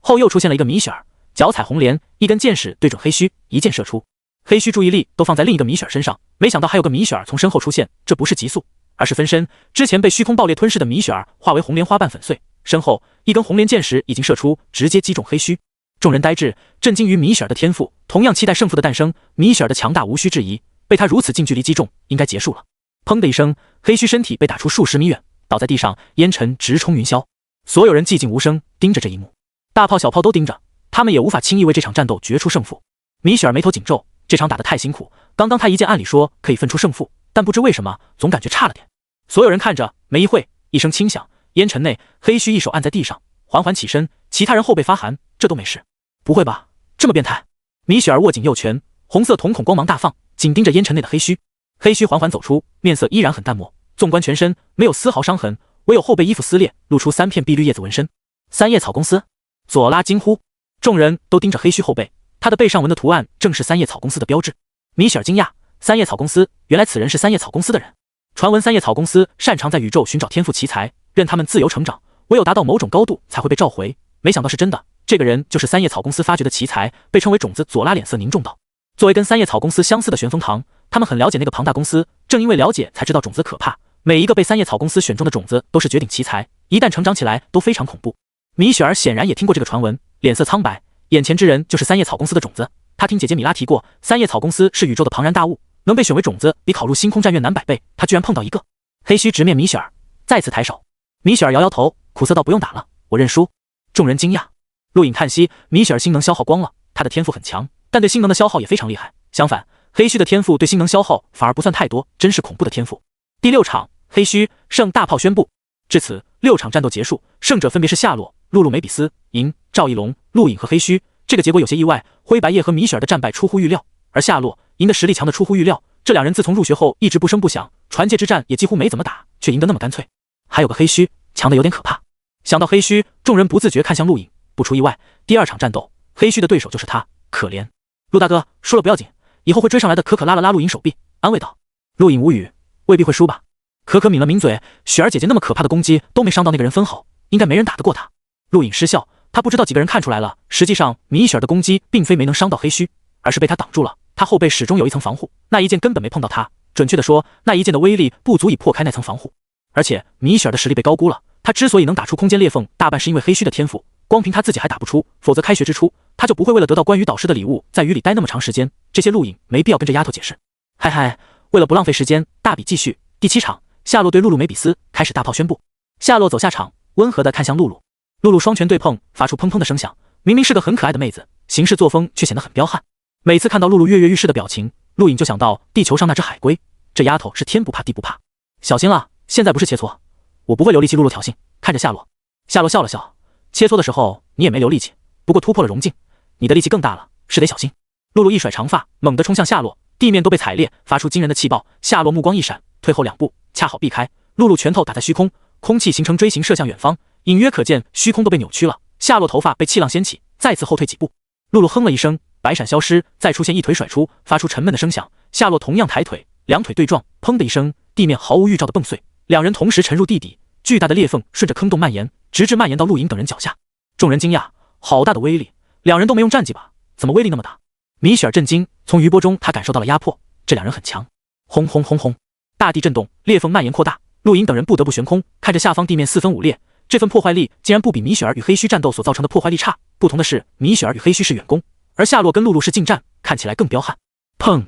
后又出现了一个米雪儿，脚踩红莲，一根箭矢对准黑须，一箭射出。黑须注意力都放在另一个米雪儿身上，没想到还有个米雪儿从身后出现，这不是急速，而是分身。之前被虚空爆裂吞噬的米雪儿化为红莲花瓣粉碎，身后一根红莲箭矢已经射出，直接击中黑须。众人呆滞，震惊于米雪儿的天赋，同样期待胜负的诞生。米雪儿的强大无需质疑，被他如此近距离击中，应该结束了。砰的一声，黑须身体被打出数十米远，倒在地上，烟尘直冲云霄。所有人寂静无声，盯着这一幕。大炮小炮都盯着，他们也无法轻易为这场战斗决出胜负。米雪儿眉头紧皱，这场打得太辛苦，刚刚他一剑按理说可以分出胜负，但不知为什么总感觉差了点。所有人看着，没一会，一声轻响，烟尘内，黑须一手按在地上，缓缓起身，其他人后背发寒，这都没事。不会吧，这么变态？米雪儿握紧右拳，红色瞳孔光芒大放，紧盯着烟尘内的黑须。黑须缓缓走出，面色依然很淡漠，纵观全身没有丝毫伤痕，唯有后背衣服撕裂，露出3片碧绿叶子纹身。三叶草公司，左拉惊呼。众人都盯着黑须后背，他的背上纹的图案正是三叶草公司的标志。米雪儿惊讶，三叶草公司，原来此人是三叶草公司的人。传闻三叶草公司擅长在宇宙寻找天赋奇才，任他们自由成长，唯有达到某种高度才会被召回。没想到是真的，这个人就是三叶草公司发掘的奇才，被称为种子。左拉脸色凝重道，作为跟三叶草公司相似的玄风堂，他们很了解那个庞大公司，正因为了解才知道种子可怕。每一个被三叶草公司选中的种子都是绝顶奇才，一旦成长起来都非常恐怖。米雪儿显然也听过这个传闻，脸色苍白，眼前之人就是三叶草公司的种子。她听姐姐米拉提过，三叶草公司是宇宙的庞然大物，能被选为种子比考入星空战院难100倍，她居然碰到一个。黑须直面米雪儿，再次抬手。米雪儿摇摇头，苦涩道，不用打了，我认输。众人惊讶，陆影叹息，米雪儿星能消耗光了，她的天赋很强，但对星能的消耗也非常厉害。相反，黑须的天赋对星能消耗反而不算太多，真是恐怖的天赋。第6场，黑须胜。大炮宣布。至此，6场战斗结束，胜者分别是夏洛、露露、梅比斯、银、赵一龙、陆影和黑须。这个结果有些意外，灰白叶和米雪儿的战败出乎预料，而夏洛、银的实力强的出乎预料。这两人自从入学后一直不声不响，传界之战也几乎没怎么打，却赢得那么干脆。还有个黑须，强的有点可怕。想到黑须，众人不自觉看向陆影。不出意外，第2场战斗，黑须的对手就是他。可怜，陆大哥，输了不要紧，以后会追上来的。可可拉了拉陆颖手臂，安慰道。陆颖无语，未必会输吧。可可抿了抿嘴，雪儿姐姐那么可怕的攻击都没伤到那个人分毫，应该没人打得过她。陆颖失笑，他不知道几个人看出来了，实际上米雪儿的攻击并非没能伤到黑须，而是被他挡住了。他后背始终有一层防护，那一剑根本没碰到他，准确的说，那一剑的威力不足以破开那层防护。而且米雪儿的实力被高估了，他之所以能打出空间裂缝，大半是因为黑须的天赋，光凭他自己还打不出，否则开学之初他就不会为了得到关羽导师的礼物在雨里待那么长时间。这些陆颖没必要跟这丫头解释。嗨嗨，为了不浪费时间，大比继续。第7场，夏洛对露露梅比斯开始大炮宣布。夏洛走下场，温和地看向露露，露露双拳对碰，发出砰砰的声响。明明是个很可爱的妹子，行事作风却显得很彪悍。每次看到露露跃跃欲试的表情，陆颖就想到地球上那只海龟，这丫头是天不怕地不怕。小心了，现在不是切磋，我不会留力气。露露挑衅，看着夏洛。夏洛笑了笑，切磋的时候你也没留力气，不过突破了融境，你的力气更大了，是得小心。露露一甩长发，猛地冲向夏洛，地面都被踩裂，发出惊人的气爆。夏洛目光一闪，退后2步，恰好避开。露露拳头打在虚空，空气形成锥形射向远方，隐约可见虚空都被扭曲了。夏洛头发被气浪掀起，再次后退几步。露露哼了一声，白闪消失，再出现一腿甩出，发出沉闷的声响。夏洛同样抬腿，两腿对撞，砰的一声，地面毫无预兆的蹦碎，两人同时沉入地底，巨大的裂缝顺着坑洞蔓延，直至蔓延到陆颖等人脚下。众人惊讶，好大的威力，两人都没用战技吧？怎么威力那么大？米雪儿震惊，从余波中她感受到了压迫，这两人很强。轰轰轰轰，大地震动，裂缝蔓延扩大，陆颖等人不得不悬空，看着下方地面4分5裂，这份破坏力竟然不比米雪儿与黑须战斗所造成的破坏力差。不同的是，米雪儿与黑须是远攻，而夏洛跟露露是近战，看起来更彪悍。砰！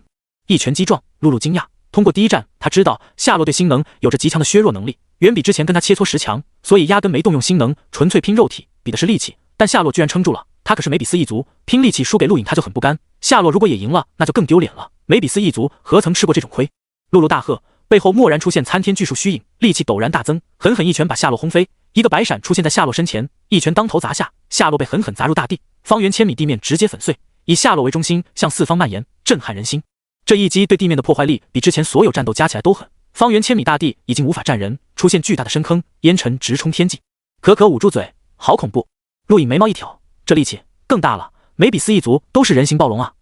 一拳击撞，露露惊讶。通过第一战，他知道夏洛对星能有着极强的削弱能力，远比之前跟他切磋时强，所以压根没动用星能，纯粹拼肉体，比的是力气。但夏洛居然撑住了，他可是梅比斯一族，拼力气输给陆颖他就很不甘。夏洛如果也赢了，那就更丢脸了。梅比斯一族何曾吃过这种亏？露露大喝，背后蓦然出现参天巨树虚影，力气陡然大增，狠狠一拳把夏洛轰飞。一个白闪出现在夏洛身前，一拳当头砸下，夏洛被狠狠砸入大地，方圆1000米地面直接粉碎，以夏洛为中心向四方蔓延，震撼人心。这一击对地面的破坏力比之前所有战斗加起来都狠，方圆1000米大地已经无法站人，出现巨大的深坑，烟尘直冲天际。可可捂住嘴，好恐怖。陆颖眉毛一挑，这力气更大了，梅比斯一族都是人形暴龙啊！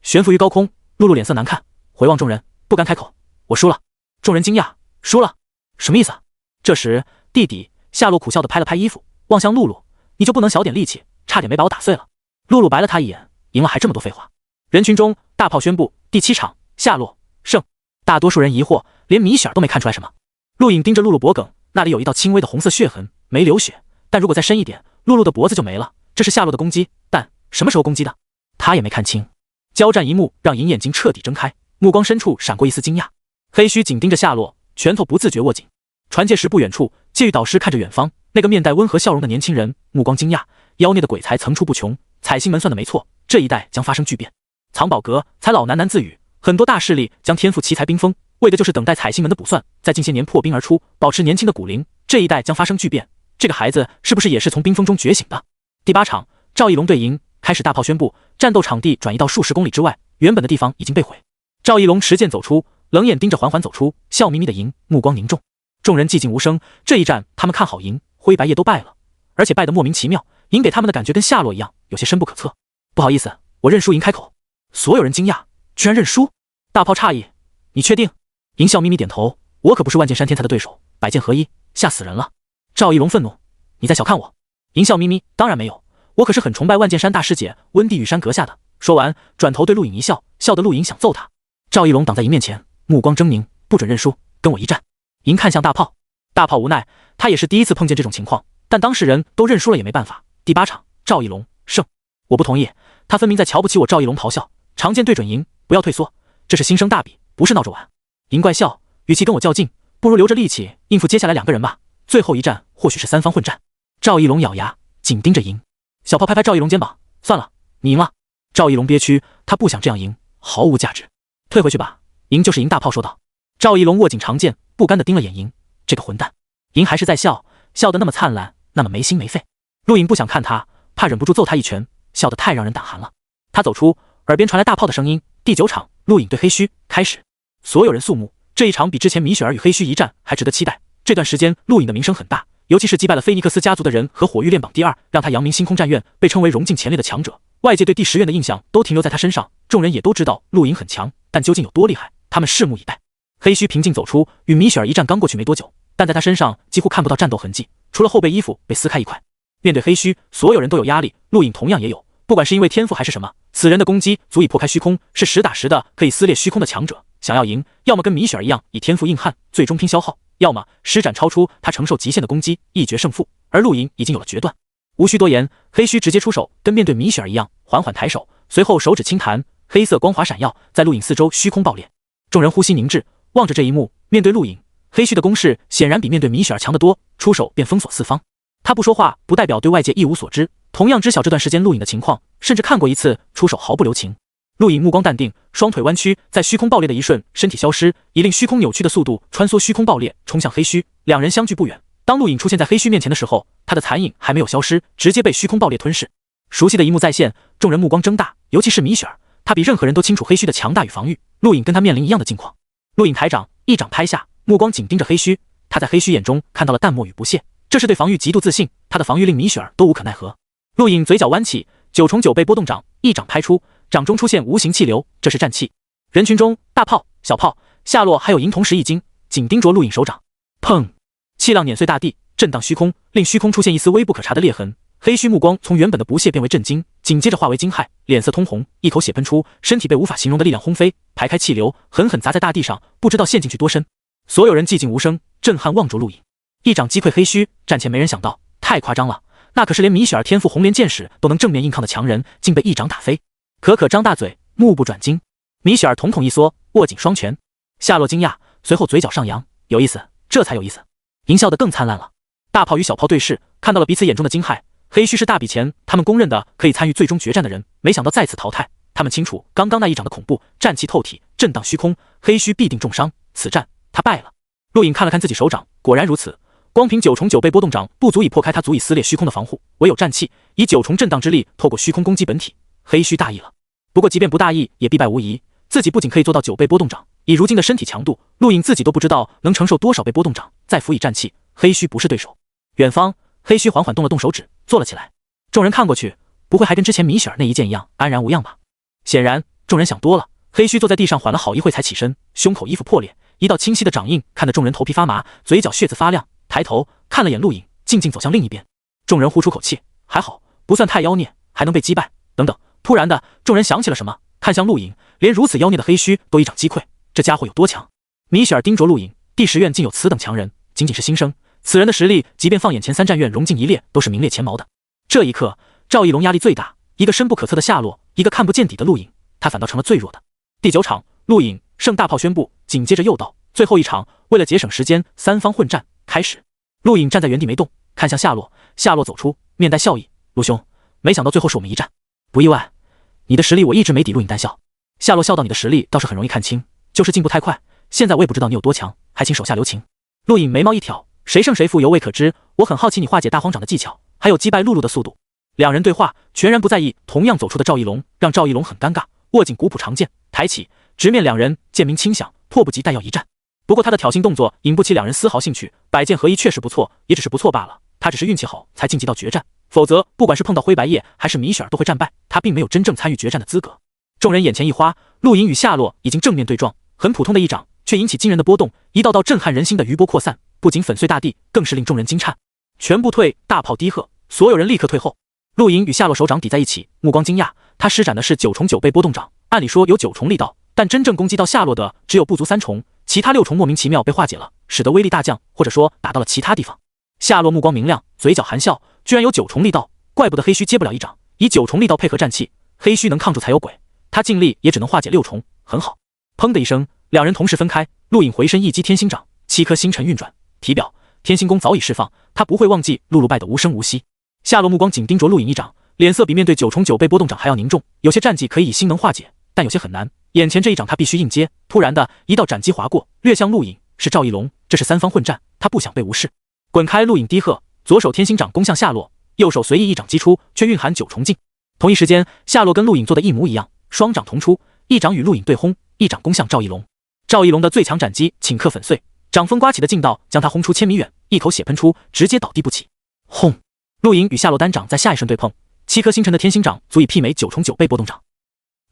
悬浮于高空，露露脸色难看，回望众人，不敢开口，我输了。众人惊讶，输了？什么意思啊？这时地底，夏洛苦笑地拍了拍衣服，望向露露，你就不能小点力气，差点没把我打碎了。露露白了他一眼，赢了还这么多废话。人群中大炮宣布第7场，夏洛胜。大多数人疑惑，连米雪儿都没看出来什么。陆颖盯着露露脖颈，那里有一道轻微的红色血痕，没流血，但如果再深一点，露露的脖子就没了。这是夏洛的攻击，但什么时候攻击的？他也没看清。交战一幕让颖眼睛彻底睁开，目光深处闪过一丝惊讶。黑须紧盯着夏洛，拳头不自觉握紧。传戒石不远处，戒狱导师看着远方，那个面带温和笑容的年轻人，目光惊讶。妖孽的鬼才层出不穷，彩星门算的没错，这一代将发生巨变。藏宝阁才老喃喃自语，很多大势力将天赋奇才冰封，为的就是等待彩星门的补算，在近些年破冰而出，保持年轻的骨龄。这一代将发生巨变，这个孩子是不是也是从冰封中觉醒的？第8场，赵一龙对赢，开始大炮宣布，战斗场地转移到数十公里之外，原本的地方已经被毁。赵一龙持剑走出，冷眼盯着缓缓走出，笑眯眯的赢，目光凝重。众人寂静无声，这一战他们看好赢，灰白叶都败了，而且败得莫名其妙，赢给他们的感觉跟夏洛一样，有些深不可测。不好意思，我认输。赢开口。所有人惊讶，居然认输。大炮诧异，你确定？赢笑眯眯点头，我可不是万剑山天才的对手，百剑合一，吓死人了。赵一龙愤怒，你在小看我。赢笑眯眯，当然没有，我可是很崇拜万剑山大师姐温地羽山阁下的。说完转头对陆颖一笑，笑得陆颖想揍他。赵一龙挡在赢面前，目光狰狞，不准认输，跟我一战。赢看向大炮，大炮无奈，他也是第一次碰见这种情况，但当事人都认输了也没办法。第8场，赵一龙胜。我不同意，他分明在瞧不起我。赵一龙咆哮，长剑对准赢，不要退缩，这是新生大比，不是闹着玩。赢怪笑，与其跟我较劲，不如留着力气应付接下来2个人吧，最后一战或许是3方混战。赵一龙咬牙，紧盯着赢。小炮拍拍赵一龙肩膀，算了，你赢了。赵一龙憋屈，他不想这样赢，毫无价值。退回去吧，赢就是赢。大炮说道。赵一龙握紧长剑，不甘地盯了眼赢，这个混蛋。赢还是在笑，笑得那么灿烂，那么没心没肺。陆颖不想看他，怕忍不住揍他一拳，笑得太让人胆寒了。他走出，耳边传来大炮的声音。第9场，陆颖对黑须开始。所有人肃穆，这一场比之前米雪儿与黑须一战还值得期待。这段时间陆颖的名声很大，尤其是击败了菲尼克斯家族的人和火域链榜第2，让他扬名星空战院，被称为荣境前列的强者。外界对第10院的印象都停留在他身上，众人也都知道陆莹很强，但究竟有多厉害，他们拭目以待。黑须平静走出，与米雪儿一战刚过去没多久，但在他身上几乎看不到战斗痕迹，除了后背衣服被撕开一块。面对黑须，所有人都有压力，陆颖同样也有。不管是因为天赋还是什么，此人的攻击足以破开虚空，是实打实的可以撕裂虚空的强者。想要赢，要么跟米雪儿一样以天赋硬汉，最终拼消耗，要么施展超出他承受极限的攻击，一决胜负。而陆颖已经有了决断，无需多言，黑须直接出手，跟面对米雪儿一样，缓缓抬手，随后手指轻弹，黑色光华闪耀，在陆颖四周虚空爆裂。众人呼吸凝滞，望着这一幕，面对陆颖，黑须的攻势显然比面对米雪儿强得多，出手便封锁四方。他不说话，不代表对外界一无所知，同样知晓这段时间陆颖的情况，甚至看过一次，出手毫不留情。陆颖目光淡定，双腿弯曲，在虚空爆裂的一瞬，身体消失，以令虚空扭曲的速度穿梭虚空爆裂，冲向黑须。两人相距不远，当陆颖出现在黑须面前的时候，他的残影还没有消失，直接被虚空爆裂吞噬。熟悉的一幕再现，众人目光睁大，尤其是米雪儿，他比任何人都清楚黑须的强大与防御。陆颖跟他面临一样的境况。陆颖抬掌，一掌拍下，目光紧盯着黑须，他在黑须眼中看到了淡漠与不屑，这是对防御极度自信，他的防御令米雪儿都无可奈何。陆颖嘴角弯起，九重九倍波动掌一掌拍出，掌中出现无形气流，这是战气。人群中，大炮、小炮、夏洛还有银同时一惊，紧盯着陆颖手掌。砰！气浪碾碎大地，震荡虚空，令虚空出现一丝微不可察的裂痕。黑须目光从原本的不屑变为震惊，紧接着化为惊骇，脸色通红，一口血喷出，身体被无法形容的力量轰飞，排开气流，狠狠砸在大地上，不知道陷进去多深。所有人寂静无声，震撼望着陆颖，一掌击溃黑须。战前没人想到，太夸张了，那可是连米雪儿天赋红莲剑士都能正面硬抗的强人，竟被一掌打飞。可可张大嘴，目不转睛。米雪儿瞳孔一缩，握紧双拳。夏洛惊讶，随后嘴角上扬，有意思，这才有意思。银笑得更灿烂了。大炮与小炮对视，看到了彼此眼中的惊骇。黑须是大笔钱，他们公认的可以参与最终决战的人，没想到再次淘汰。他们清楚刚刚那一掌的恐怖，战气透体，震荡虚空，黑须必定重伤，此战他败了。陆颖看了看自己手掌，果然如此，光凭9重9倍波动掌不足以破开他足以撕裂虚空的防护，唯有战气以9重震荡之力透过虚空攻击本体。黑须大意了，不过即便不大意也必败无疑，自己不仅可以做到9倍波动掌，以如今的身体强度，陆颖自己都不知道能承受多少倍波动掌，再辅以战气，黑须不是对手。远方，黑须缓缓动了动手指，坐了起来。众人看过去，不会还跟之前米雪儿那一剑一样安然无恙吧？显然众人想多了。黑须坐在地上缓了好一会才起身，胸口衣服破裂，一道清晰的掌印看得众人头皮发麻，嘴角血渍发亮，抬头看了眼陆颖，静静走向另一边。众人呼出口气，还好不算太妖孽，还能被击败。等等，突然的，众人想起了什么，看向陆颖，连如此妖孽的黑须都一掌击溃，这家伙有多强？米雪儿盯着陆颖，第10院竟有此等强人，仅仅是新生，此人的实力即便放眼前3战院融进一列，都是名列前茅的。这一刻，赵一龙压力最大，一个深不可测的夏洛，一个看不见底的陆颖，他反倒成了最弱的。第9场，陆颖胜大炮宣布，紧接着又道最后一场，为了节省时间，3方混战开始。陆颖站在原地没动，看向夏洛，夏洛走出，面带笑意，陆兄，没想到最后是我们一战。不意外，你的实力我一直没抵陆颖淡笑。夏洛笑道，你的实力倒是很容易看清，就是进步太快，现在我也不知道你有多强，还请手下留情。陆颖眉毛一挑，谁胜谁负犹未可知，我很好奇你化解大荒掌的技巧，还有击败露露的速度。两人对话，全然不在意同样走出的赵一龙，让赵一龙很尴尬，握紧古朴长剑，抬起，直面两人，剑鸣轻响，迫不及待要一战。不过他的挑衅动作引不起两人丝毫兴趣，百剑合一确实不错，也只是不错罢了，他只是运气好才晋级到决战，否则不管是碰到灰白叶还是米雪儿都会战败，他并没有真正参与决战的资格。众人眼前一花，陆颖与夏洛已经正面对撞，很普通的一掌却引起惊人的波动，一道道震撼人心的余波扩散，不仅粉碎大地，更是令众人惊颤。全部退！大炮低喝，所有人立刻退后。陆颖与夏洛手掌抵在一起，目光惊讶，他施展的是9重9倍波动掌，按理说有9重力道，但真正攻击到夏洛的只有不足3重，其他6重莫名其妙被化解了，使得威力大降，或者说打到了其他地方。夏洛目光明亮，嘴角含笑，居然有9重力道，怪不得黑须接不了一掌，以9重力道配合战气，黑须能抗住才有鬼，他尽力也只能化解6重，很好。砰的一声，两人同时分开，陆颖回身一击天星掌，7颗星辰运转，体表天星功早已释放，他不会忘记露露败得无声无息。夏洛目光紧盯着陆颖一掌，脸色比面对9重9倍波动掌还要凝重，有些战技可以以心能化解，但有些很难，眼前这一掌他必须硬接。突然的一道斩击划过，掠向陆颖，是赵一龙，这是3方混战，他不想被无视。滚开！陆颖低喝，左手天星掌攻向夏洛，右手随意一掌击出，却蕴含9重劲。同一时间，夏洛跟陆颖做的一模一样，双掌同出，一掌与陆颖对轰，一掌攻向赵一龙。赵一龙的最强斩击顷刻粉碎，掌风刮起的劲道将他轰出千米远，一口血喷出，直接倒地不起。轰！陆颖与夏洛单掌在下一瞬对碰， 7颗星辰的天星掌足以媲美9重9倍波动掌。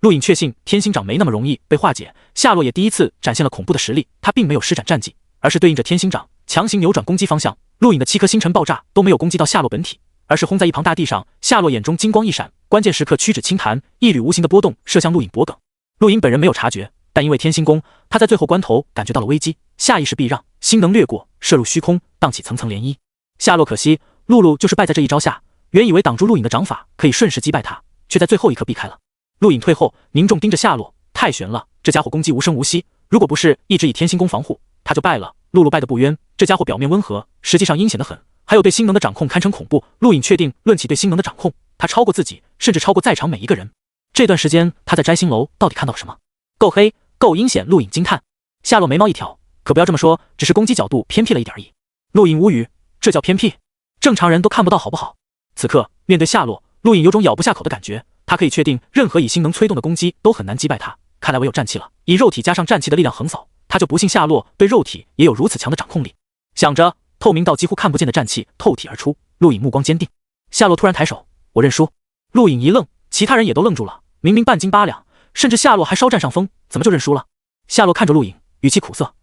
陆颖确信天星掌没那么容易被化解，夏洛也第一次展现了恐怖的实力，他并没有施展战技，而是对应着天星掌强行扭转攻击方向。陆颖的7颗星辰爆炸都没有攻击到夏洛本体，而是轰在一旁大地上。夏洛眼中金光一闪，关键时刻屈指轻弹，一缕无形的波动射向陆颖脖颈。陆颖本人没有察觉，但因为天星功，他在最后关头感觉到了危机，下意识避让，星能掠过，射入虚空，荡起层层涟漪。夏洛可惜，露露就是败在这一招下，原以为挡住陆颖的掌法可以顺势击败他，却在最后一刻避开了。陆颖退后，凝重盯着夏洛，太悬了，这家伙攻击无声无息，如果不是一直以天星功防护，他就败了。露露败得不冤，这家伙表面温和，实际上阴险得很，还有对星能的掌控堪称恐怖。陆颖确定，论起对星能的掌控，他超过自己，甚至超过在场每一个人。这段时间他在摘星楼到底看到了什么？够黑，够阴险。陆颖惊叹。夏洛眉毛一挑，可不要这么说，只是攻击角度偏僻了一点而已。陆颖无语，这叫偏僻？正常人都看不到好不好？此刻面对夏洛，陆颖有种咬不下口的感觉。他可以确定，任何以星能催动的攻击都很难击败他。看来唯有战气了，以肉体加上战气的力量横扫，他就不信夏洛对肉体也有如此强的掌控力。想着，透明到几乎看不见的战气透体而出，陆颖目光坚定。夏洛突然抬手，我认输。陆颖一愣，其他人也都愣住了。明明半斤八两，甚至夏洛还稍占上风，怎么就认输了？夏洛看着陆颖，语气苦涩：“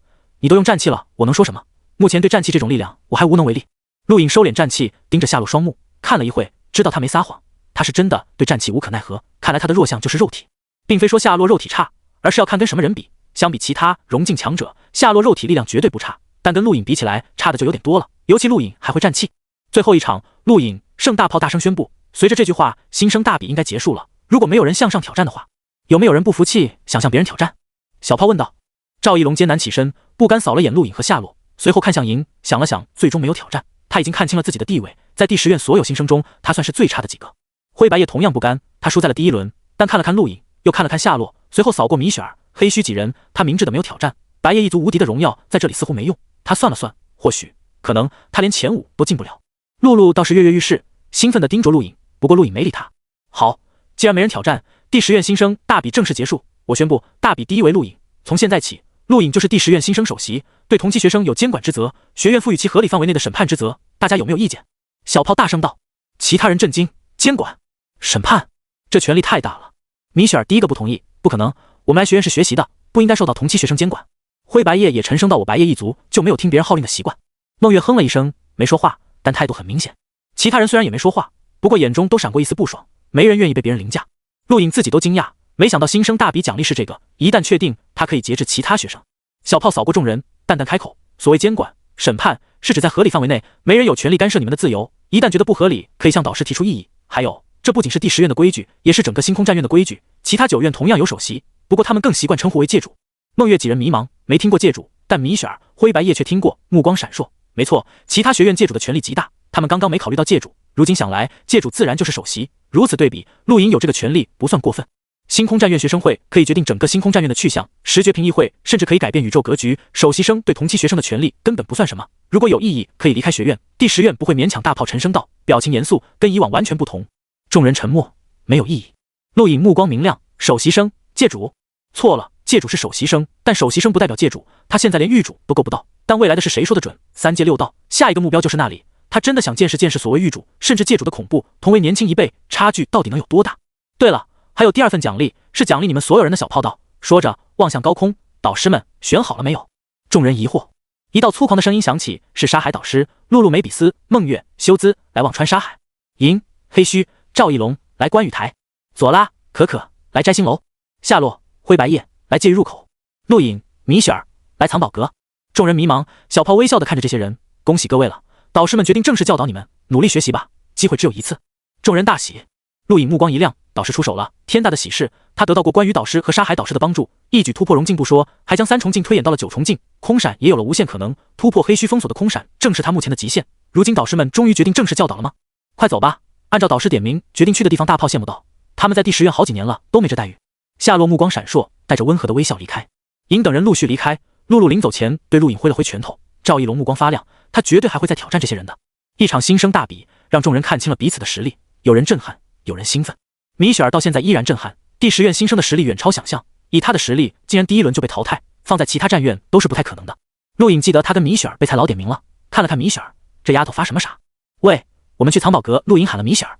你都用战气了，我能说什么？目前对战气这种力量，我还无能为力。”陆颖收敛战气，盯着夏洛双目，看了一会，知道他没撒谎。他是真的对战气无可奈何，看来他的弱项就是肉体，并非说夏洛肉体差，而是要看跟什么人比。相比其他融境强者，夏洛肉体力量绝对不差，但跟陆颖比起来，差的就有点多了。尤其陆颖还会战气。最后一场，陆颖盛大炮大声宣布，随着这句话，新生大比应该结束了。如果没有人向上挑战的话，有没有人不服气，想向别人挑战？小炮问道。赵一龙艰难起身，不甘扫了眼陆颖和夏洛，随后看向银，想了想，最终没有挑战。他已经看清了自己的地位，在第10院所有新生中，他算是最差的几个。灰白叶同样不甘，他输在了第1轮，但看了看陆颖，又看了看夏洛，随后扫过米雪儿、黑须几人，他明智的没有挑战。白叶一族无敌的荣耀在这里似乎没用，他算了算，或许，可能他连前5都进不了。露露倒是跃跃欲试，兴奋地盯着陆颖，不过陆颖没理他。好，既然没人挑战，第10院新生大比正式结束，我宣布大比第1为陆颖。从现在起，陆颖就是第10院新生首席，对同期学生有监管之责，学院赋予其合理范围内的审判之责，大家有没有意见？小炮大声道。其他人震惊，监管？审判？这权力太大了。米雪儿第一个不同意，不可能，我们来学院是学习的，不应该受到同期学生监管。灰白叶也沉声道，我白叶一族就没有听别人号令的习惯。孟月哼了一声，没说话，但态度很明显。其他人虽然也没说话，不过眼中都闪过一丝不爽，没人愿意被别人凌驾。陆颖自己都惊讶，没想到新生大比奖励是这个，一旦确定，他可以节制其他学生。小炮扫过众人，淡淡开口，所谓监管、审判，是指在合理范围内，没人有权利干涉你们的自由，一旦觉得不合理，可以向导师提出异议。还有，这不仅是第10院的规矩，也是整个星空战院的规矩，其他9院同样有首席，不过他们更习惯称呼为界主。孟月几人迷茫，没听过界主，但米雪儿、灰白叶却听过，目光闪烁。没错，其他学院界主的权力极大，他们刚刚没考虑到界主，如今想来，界主自然就是首席。如此对比，陆颖有这个权力不算过分。星空战院学生会可以决定整个星空战院的去向，10决评议会甚至可以改变宇宙格局。首席生对同期学生的权力根本不算什么，如果有异议，可以离开学院。第10院不会勉强。大炮沉声道，表情严肃，跟以往完全不同。众人沉默，没有异议。陆颖目光明亮，首席生，界主？错了，界主是首席生，但首席生不代表界主，他现在连狱主都够不到。但未来的事谁说的准？3届6道，下一个目标就是那里。他真的想见识见识所谓狱主，甚至界主的恐怖，同为年轻一辈，差距到底能有多大？对了，还有第2份奖励，是奖励你们所有人的。小炮道，说着望向高空，导师们选好了没有？众人疑惑。一道粗犷的声音响起，是沙海导师，露露、梅比斯、孟月、修兹来忘川沙海，银、黑须、赵一龙来观雨台，左拉、可可来摘星楼，夏洛、灰白叶来戒狱入口，陆颖、米雪儿来藏宝阁。众人迷茫，小炮微笑地看着这些人，恭喜各位了，导师们决定正式教导你们，努力学习吧，机会只有一次。众人大喜。陆颖目光一亮，导师出手了，天大的喜事！他得到过关于导师和沙海导师的帮助，一举突破融境不说，还将3重境推演到了9重境，空闪也有了无限可能，突破黑须封锁的空闪正是他目前的极限。如今导师们终于决定正式教导了吗？快走吧，按照导师点名决定去的地方。大炮羡慕道，他们在第10院好几年了，都没这待遇。夏洛目光闪烁，带着温和的微笑离开。银等人陆续离开，露露临走前对陆颖挥了挥拳头。赵一龙目光发亮，他绝对还会再挑战这些人的。一场新生大比，让众人看清了彼此的实力，有人震撼，有人兴奋。米雪儿到现在依然震撼，第10院新生的实力远超想象，以他的实力，竟然第1轮就被淘汰，放在其他战院都是不太可能的。陆颖记得他跟米雪儿被蔡老点名了，看了看米雪儿，这丫头发什么傻？喂，我们去藏宝阁。陆颖喊了米雪儿。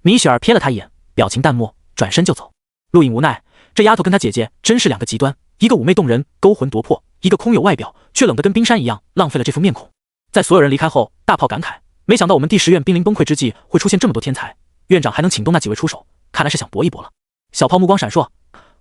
米雪儿瞥了他一眼，表情淡漠，转身就走。陆颖无奈，这丫头跟她姐姐真是两个极端，一个妩媚动人，勾魂夺魄，一个空有外表，却冷得跟冰山一样，浪费了这副面孔。在所有人离开后，大炮感慨，没想到我们第10院濒临崩溃之际，会出现这么多天才，院长还能请动那几位出手，看来是想搏一搏了。小炮目光闪烁，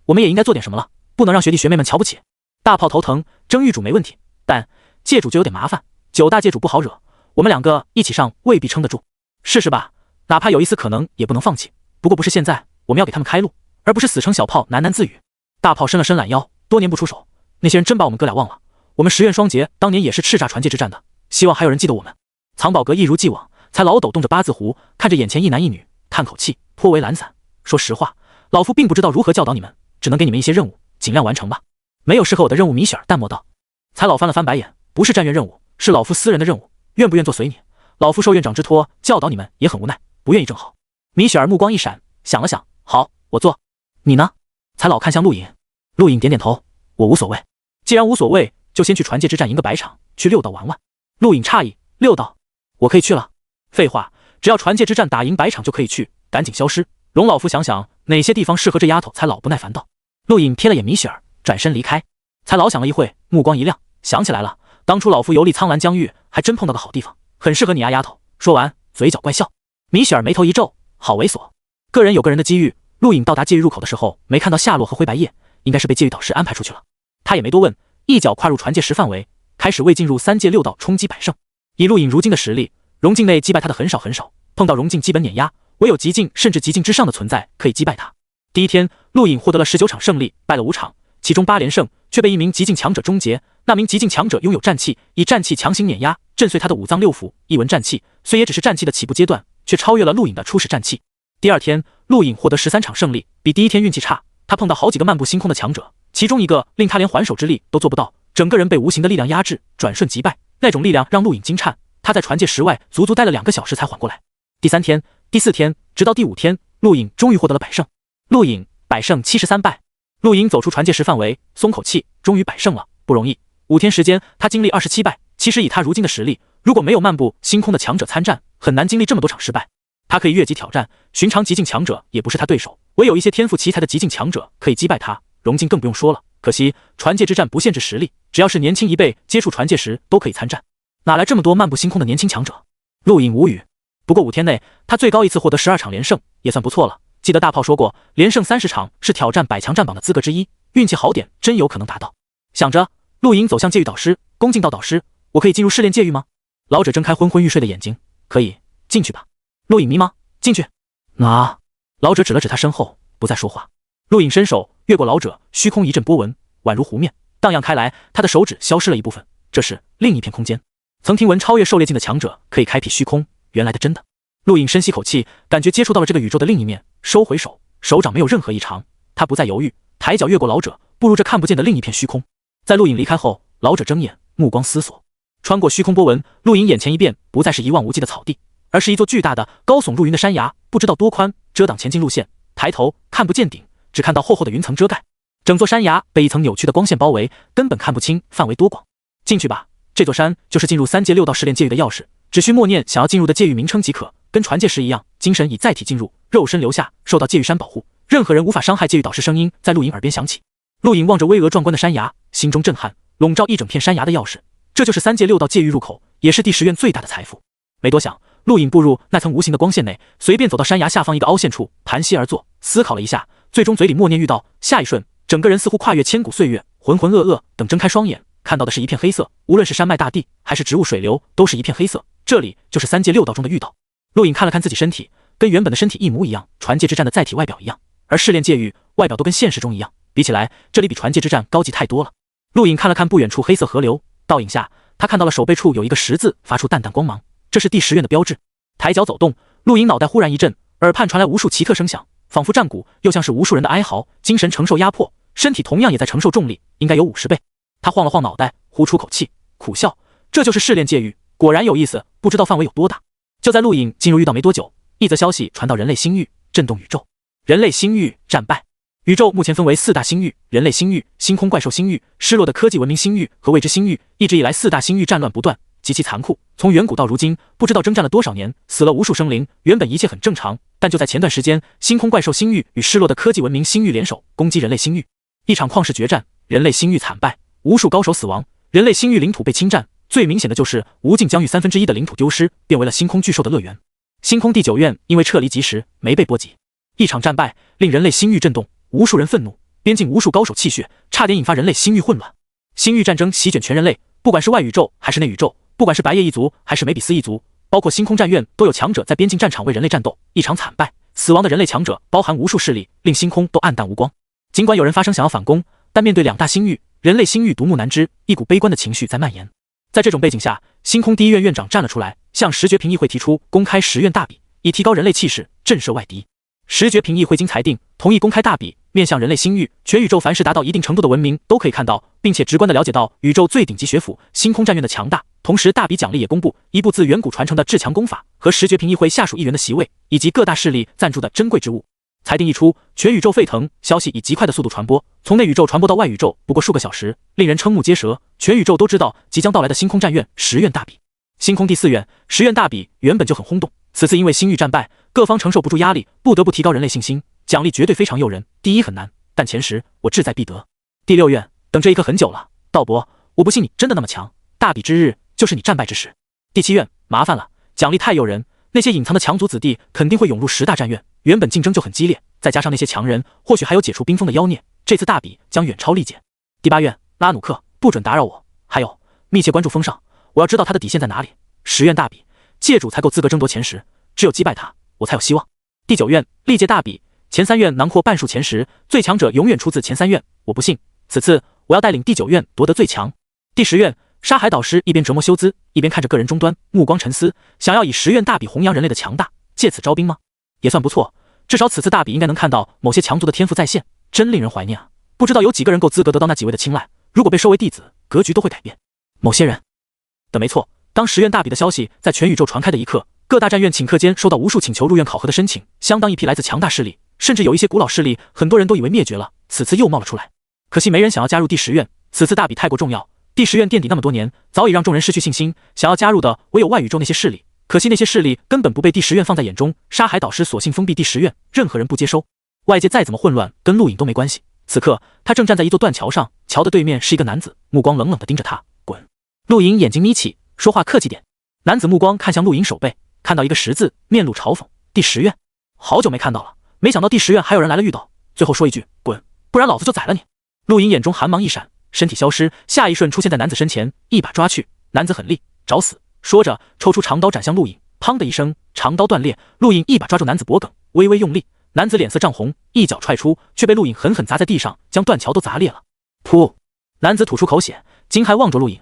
我们也应该做点什么了，不能让学弟学妹们瞧不起。大炮头疼，争玉主没问题，但界主就有点麻烦，9大界主不好惹，我们2个一起上未必撑得住。试试吧，哪怕有一丝可能也不能放弃。不过不是现在，我们要给他们开路，而不是死撑小炮喃喃自语。大炮伸了伸懒腰，多年不出手，那些人真把我们哥俩忘了。我们10院双杰当年也是叱咤传界之战的，希望还有人记得我们。藏宝阁一如既往，才老抖动着8字胡，看着眼前一男一女，叹口气，颇为懒散。说实话，老夫并不知道如何教导你们，只能给你们一些任务，尽量完成吧。没有适合我的任务，米雪儿淡漠道。才老翻了翻白眼，不是战院任务，是老夫私人的任务，愿不愿做随你。老夫受院长之托，教导你们也很无奈，不愿意正好。米雪儿目光一闪，想了想，好，我做。你呢？才老看向陆颖，陆颖点点头，我无所谓。既然无所谓，就先去传界之战赢个百场，去6道玩玩。陆颖诧异，6道，我可以去了？废话，只要传界之战打赢100场就可以去，赶紧消失。容老夫想想哪些地方适合这丫头。才老不耐烦道。陆颖瞥了眼米雪儿，转身离开。才老想了一会，目光一亮，想起来了，当初老夫游历苍兰疆域，还真碰到个好地方，很适合你啊，丫头。说完，嘴角怪笑。米雪儿眉头一皱，好猥琐。个人有个人的机遇，陆颖到达界域入口的时候，没看到夏洛和灰白叶，应该是被界域导师安排出去了。他也没多问，一脚跨入传界10范围，开始为进入3界6道冲击百胜。以陆颖如今的实力，融境内击败他的很少很少，碰到融境基本碾压，唯有极境甚至极境之上的存在可以击败他。第一天，陆颖获得了19场胜利，败了5场，其中8连胜，却被一名极境强者终结。那名极境强者拥有战气，以战气强行碾压，震碎他的5脏6腑。一文战气虽也只是战气的起步阶段，却超越了陆颖的初始战气。第二天，陆颖获得13场胜利，比第一天运气差。他碰到好几个漫步星空的强者，其中一个令他连还手之力都做不到，整个人被无形的力量压制，转瞬即败。那种力量让陆颖惊颤，他在传界10外足足待了2个小时才缓过来。第3天、第4天，直到第5天，陆颖终于获得了百胜。陆颖100胜73败。陆颖走出传界10范围，松口气，终于100胜了，不容易。5天时间，他经历27败。其实以他如今的实力，如果没有漫步星空的强者参战，很难经历这么多场失败。他可以越级挑战，寻常极境强者也不是他对手，唯有一些天赋奇才的极境强者可以击败他。融境更不用说了，可惜传界之战不限制实力，只要是年轻一辈，接触传界时都可以参战。哪来这么多漫步星空的年轻强者？陆颖无语。不过5天内，他最高一次获得12场连胜，也算不错了。记得大炮说过，连胜30场是挑战100强战榜的资格之一，运气好点，真有可能达到。想着，陆颖走向界域导师，恭敬道：“导师，我可以进入试炼界域吗？”老者睁开昏昏欲睡的眼睛，可以，进去吧。陆颖迷茫，进去。啊！老者指了指他身后，不再说话。陆颖伸手越过老者，虚空一阵波纹，宛如湖面荡漾开来，他的手指消失了一部分，这是另一片空间。曾听闻超越狩猎境的强者可以开辟虚空，原来的真的。陆颖深吸口气，感觉接触到了这个宇宙的另一面，收回手，手掌没有任何异常。他不再犹豫，抬脚越过老者，步入这看不见的另一片虚空。在陆颖离开后，老者睁眼，目光思索，穿过虚空波纹，陆颖眼前一变，不再是一望无际的草地，而是一座巨大的高耸入云的山崖，不知道多宽，遮挡前进路线。抬头看不见顶，只看到厚厚的云层遮盖，整座山崖被一层扭曲的光线包围，根本看不清范围多广。进去吧，这座山就是进入3界6道试炼界域的钥匙，只需默念想要进入的界域名称即可，跟传界时一样，精神以载体进入，肉身留下，受到界域山保护，任何人无法伤害。界域导师声音在陆颖耳边响起。陆颖望着巍峨壮观的山崖，心中震撼，笼罩一整片山崖的钥匙，这就是3界6道界域入口，也是第10院最大的财富。没多想，陆颖步入那层无形的光线内，随便走到山崖下方一个凹陷处，盘膝而坐，思考了一下，最终嘴里默念欲道。下一瞬，整个人似乎跨越千古岁月，浑浑噩噩。等睁开双眼，看到的是一片黑色，无论是山脉大地，还是植物水流，都是一片黑色。这里就是3界6道中的域道。陆颖看了看自己身体，跟原本的身体一模一样，传界之战的载体外表一样，而试炼界域外表都跟现实中一样，比起来，这里比传界之战高级太多了。陆颖看了看不远处黑色河流，倒影下，他看到了手背处有一个10字，发出淡淡光芒，这是第10院的标志。抬脚走动，陆颖脑袋忽然一震，耳畔传来无数奇特声响，仿佛战鼓，又像是无数人的哀嚎，精神承受压迫，身体同样也在承受重力，应该有50倍。他晃了晃脑袋，呼出口气，苦笑，这就是试炼界域，果然有意思，不知道范围有多大。就在陆颖进入域道没多久，一则消息传到人类星域，震动宇宙。人类星域战败。宇宙目前分为4大星域：人类星域、星空怪兽星域、失落的科技文明星域和未知星域。一直以来，4大星域战乱不断，极其残酷。从远古到如今，不知道征战了多少年，死了无数生灵。原本一切很正常，但就在前段时间，星空怪兽星域与失落的科技文明星域联手攻击人类星域，一场旷世决战，人类星域惨败，无数高手死亡，人类星域领土被侵占。最明显的就是无尽疆域1/3的领土丢失，变为了星空巨兽的乐园。星空第9院因为撤离及时，没被波及。一场战败令人类星域震动，无数人愤怒，边境无数高手泣血，差点引发人类星域混乱。星域战争席卷全人类，不管是外宇宙还是内宇宙，不管是白夜一族还是梅比斯一族，包括星空战院，都有强者在边境战场为人类战斗，一场惨败，死亡的人类强者包含无数势力，令星空都暗淡无光。尽管有人发声想要反攻，但面对2大星域，人类星域独木难支，一股悲观的情绪在蔓延。在这种背景下，星空第1院院长站了出来，向十绝评议会提出公开10院大比，以提高人类气势，震慑外敌。十绝评议会经裁定，同意公开大比，面向人类星域，全宇宙凡是达到一定程度的文明都可以看到，并且直观地了解到宇宙最顶级学府星空战院的强大。同时，大比奖励也公布一部自远古传承的至强功法和十绝评议会下属议员的席位，以及各大势力赞助的珍贵之物。裁定一出，全宇宙沸腾，消息以极快的速度传播，从内宇宙传播到外宇宙不过数个小时，令人瞠目结舌。全宇宙都知道即将到来的星空战院10院大比。星空第4院10院大比原本就很轰动，此次因为星域战败，各方承受不住压力，不得不提高人类信心，奖励绝对非常诱人。第1很难，但前10我志在必得。第6院等这一刻很久了，道伯，我不信你真的那么强，大比之日就是你战败之时。第7院麻烦了，奖励太诱人，那些隐藏的强族子弟肯定会涌入10大战院，原本竞争就很激烈，再加上那些强人，或许还有解除冰封的妖孽，这次大比将远超历届。第8院拉努克，不准打扰我，还有密切关注风尚，我要知道他的底线在哪里。10院大比，界主才够资格争夺前10，只有击败他，我才有希望。第9院历届大比，前3院囊括半数前10，最强者永远出自前3院，我不信，此次我要带领第9院夺得最强。第10院沙海导师一边折磨修兹，一边看着个人终端，目光沉思，想要以10院大比弘扬人类的强大，借此招兵吗？也算不错，至少此次大比应该能看到某些强族的天赋再现，真令人怀念啊！不知道有几个人够资格得到那几位的青睐，如果被收为弟子，格局都会改变。某些人的没错，当10院大比的消息在全宇宙传开的一刻，各大战院顷刻间收到无数请求入院考核的申请，相当一批来自强大势力，甚至有一些古老势力，很多人都以为灭绝了，此次又冒了出来。可惜没人想要加入第10院，此次大比太过重要，第10院垫底那么多年，早已让众人失去信心，想要加入的唯有外宇宙那些势力。可惜那些势力根本不被第10院放在眼中，沙海导师索性封闭第10院，任何人不接收。外界再怎么混乱，跟陆颖都没关系。此刻他正站在一座断桥上，桥的对面是一个男子，目光冷冷地盯着他。滚！陆颖眼睛眯起，说话客气点。男子目光看向陆颖手背，看到一个10字，面露嘲讽。第10院，好久没看到了，没想到第10院还有人来了遇到。最后说一句滚，不然老子就宰了你。陆颖眼中寒芒一闪，身体消失，下一瞬出现在男子身前，一把抓去。男子很厉，找死！说着抽出长刀斩向陆颖，砰的一声，长刀断裂。陆颖一把抓住男子脖颈，微微用力，男子脸色涨红，一脚踹出，却被陆颖狠狠砸在地上，将断桥都砸裂了。噗！男子吐出口血，惊骇望着陆颖：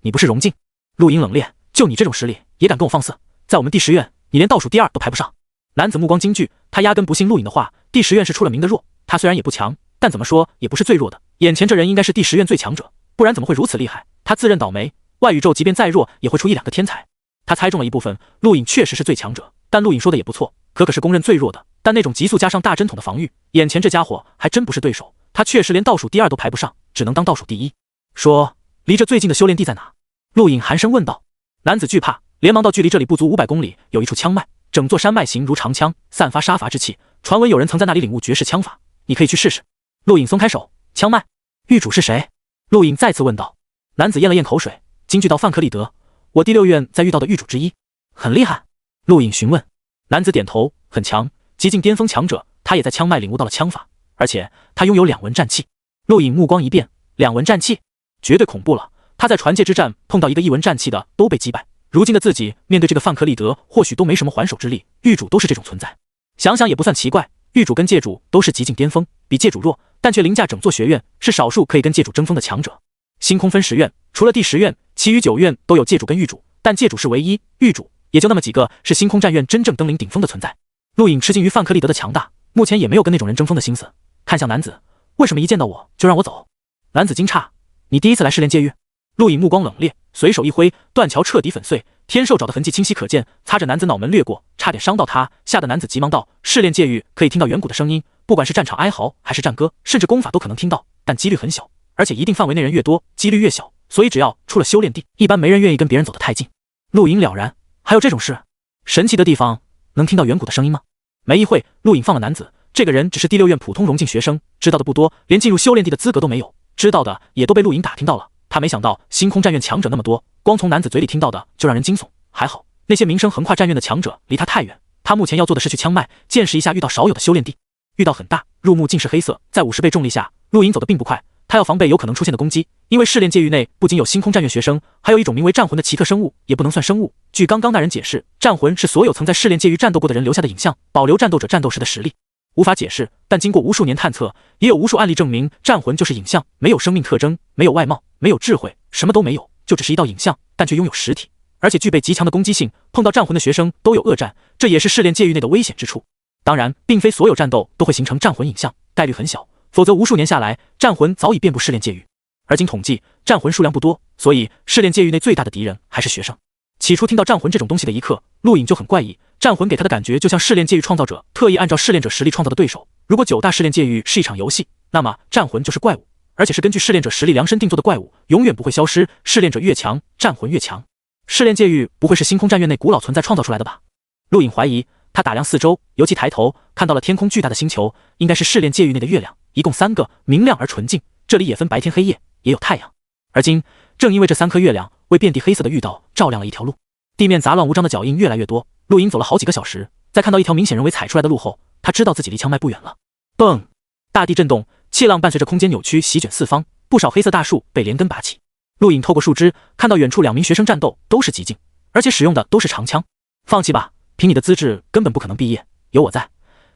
你不是荣晋？陆颖冷冽：就你这种实力也敢跟我放肆？在我们第10院，你连倒数第2都排不上。男子目光惊惧，他压根不信陆颖的话，第10院是出了名的弱，他虽然也不强，但怎么说也不是最弱的。眼前这人应该是第10院最强者，不然怎么会如此厉害？他自认倒霉，外宇宙即便再弱，也会出1、2个天才。他猜中了一部分，陆颖确实是最强者，但陆颖说的也不错，可是公认最弱的。但那种急速加上大针筒的防御，眼前这家伙还真不是对手。他确实连倒数第2都排不上，只能当倒数第1。说，离这最近的修炼地在哪？陆颖寒声问道。男子惧怕，连忙到距离这里不足500公里有一处枪脉，整座山脉形如长枪，散发杀伐之气。传闻有人曾在那里领悟绝世枪法，你可以去试试。陆颖松开手，枪脉，狱主是谁？陆颖再次问道。男子咽了咽口水，惊惧到范克利德，我第6院在遇到的狱主之一，很厉害。陆颖询问。男子点头，很强，极尽巅峰强者。他也在枪脉领悟到了枪法，而且他拥有2文战气。陆颖目光一变，2文战气，绝对恐怖了。他在传界之战碰到一个1文战气的都被击败，如今的自己面对这个范克利德，或许都没什么还手之力。狱主都是这种存在，想想也不算奇怪。狱主跟界主都是极尽巅峰，比界主弱，但却凌驾整座学院，是少数可以跟界主争锋的强者。星空分10院，除了第10院，其余9院都有界主跟狱主，但界主是唯一，狱主也就那么几个，是星空战院真正登临顶峰的存在。陆颖吃惊于范克利德的强大，目前也没有跟那种人争锋的心思，看向男子，为什么一见到我就让我走？男子惊诧，你第一次来试炼界域？陆颖目光冷冽，随手一挥，断桥彻底粉碎，天兽爪的痕迹清晰可见，擦着男子脑门掠过，差点伤到他，吓得男子急忙道：试炼界域可以听到远古的声音，不管是战场哀嚎还是战歌，甚至功法都可能听到，但几率很小，而且一定范围内人越多，几率越小，所以只要出了修炼地，一般没人愿意跟别人走得太近。陆颖了然，还有这种事？神奇的地方能听到远古的声音吗？没一会，陆颖放了男子。这个人只是第6院普通荣进学生，知道的不多，连进入修炼地的资格都没有，知道的也都被陆颖打听到了。他没想到星空战院强者那么多，光从男子嘴里听到的就让人惊悚。还好那些名声横跨战院的强者离他太远，他目前要做的是去枪脉见识一下遇到少有的修炼地。遇到很大，入目尽是黑色，在50倍重力下，陆颖走得并不快。他要防备有可能出现的攻击，因为试炼界域内不仅有星空战院学生，还有一种名为战魂的奇特生物，也不能算生物。据刚刚那人解释，战魂是所有曾在试炼界域战斗过的人留下的影像，保留战斗者战斗时的实力。无法解释，但经过无数年探测，也有无数案例证明，战魂就是影像，没有生命特征，没有外貌，没有智慧，什么都没有，就只是一道影像，但却拥有实体，而且具备极强的攻击性。碰到战魂的学生都有恶战，这也是试炼界域内的危险之处。当然，并非所有战斗都会形成战魂影像，概率很小，否则无数年下来，战魂早已遍布试炼界域。而经统计，战魂数量不多，所以试炼界域内最大的敌人还是学生。起初听到战魂这种东西的一刻，陆颖就很怪异，战魂给他的感觉就像试炼界域创造者特意按照试炼者实力创造的对手。如果9大试炼界域是一场游戏，那么战魂就是怪物，而且是根据试炼者实力量身定做的怪物，永远不会消失。试炼者越强，战魂越强。试炼界域不会是星空战院内古老存在创造出来的吧？陆颖怀疑，他打量四周，尤其抬头看到了天空巨大的星球，应该是试炼界域内的月亮，一共3个，明亮而纯净。这里也分白天黑夜，也有太阳。而今正因为这3颗月亮为遍地黑色的御道照亮了一条路，地面杂乱无章的脚印越来越多。陆颖走了好几个小时，在看到一条明显人为踩出来的路后，他知道自己离枪脉不远了。蹦！大地震动，气浪伴随着空间扭曲席卷四方，不少黑色大树被连根拔起。陆颖透过树枝看到远处2名学生战斗，都是极境，而且使用的都是长枪。放弃吧，凭你的资质根本不可能毕业，有我在，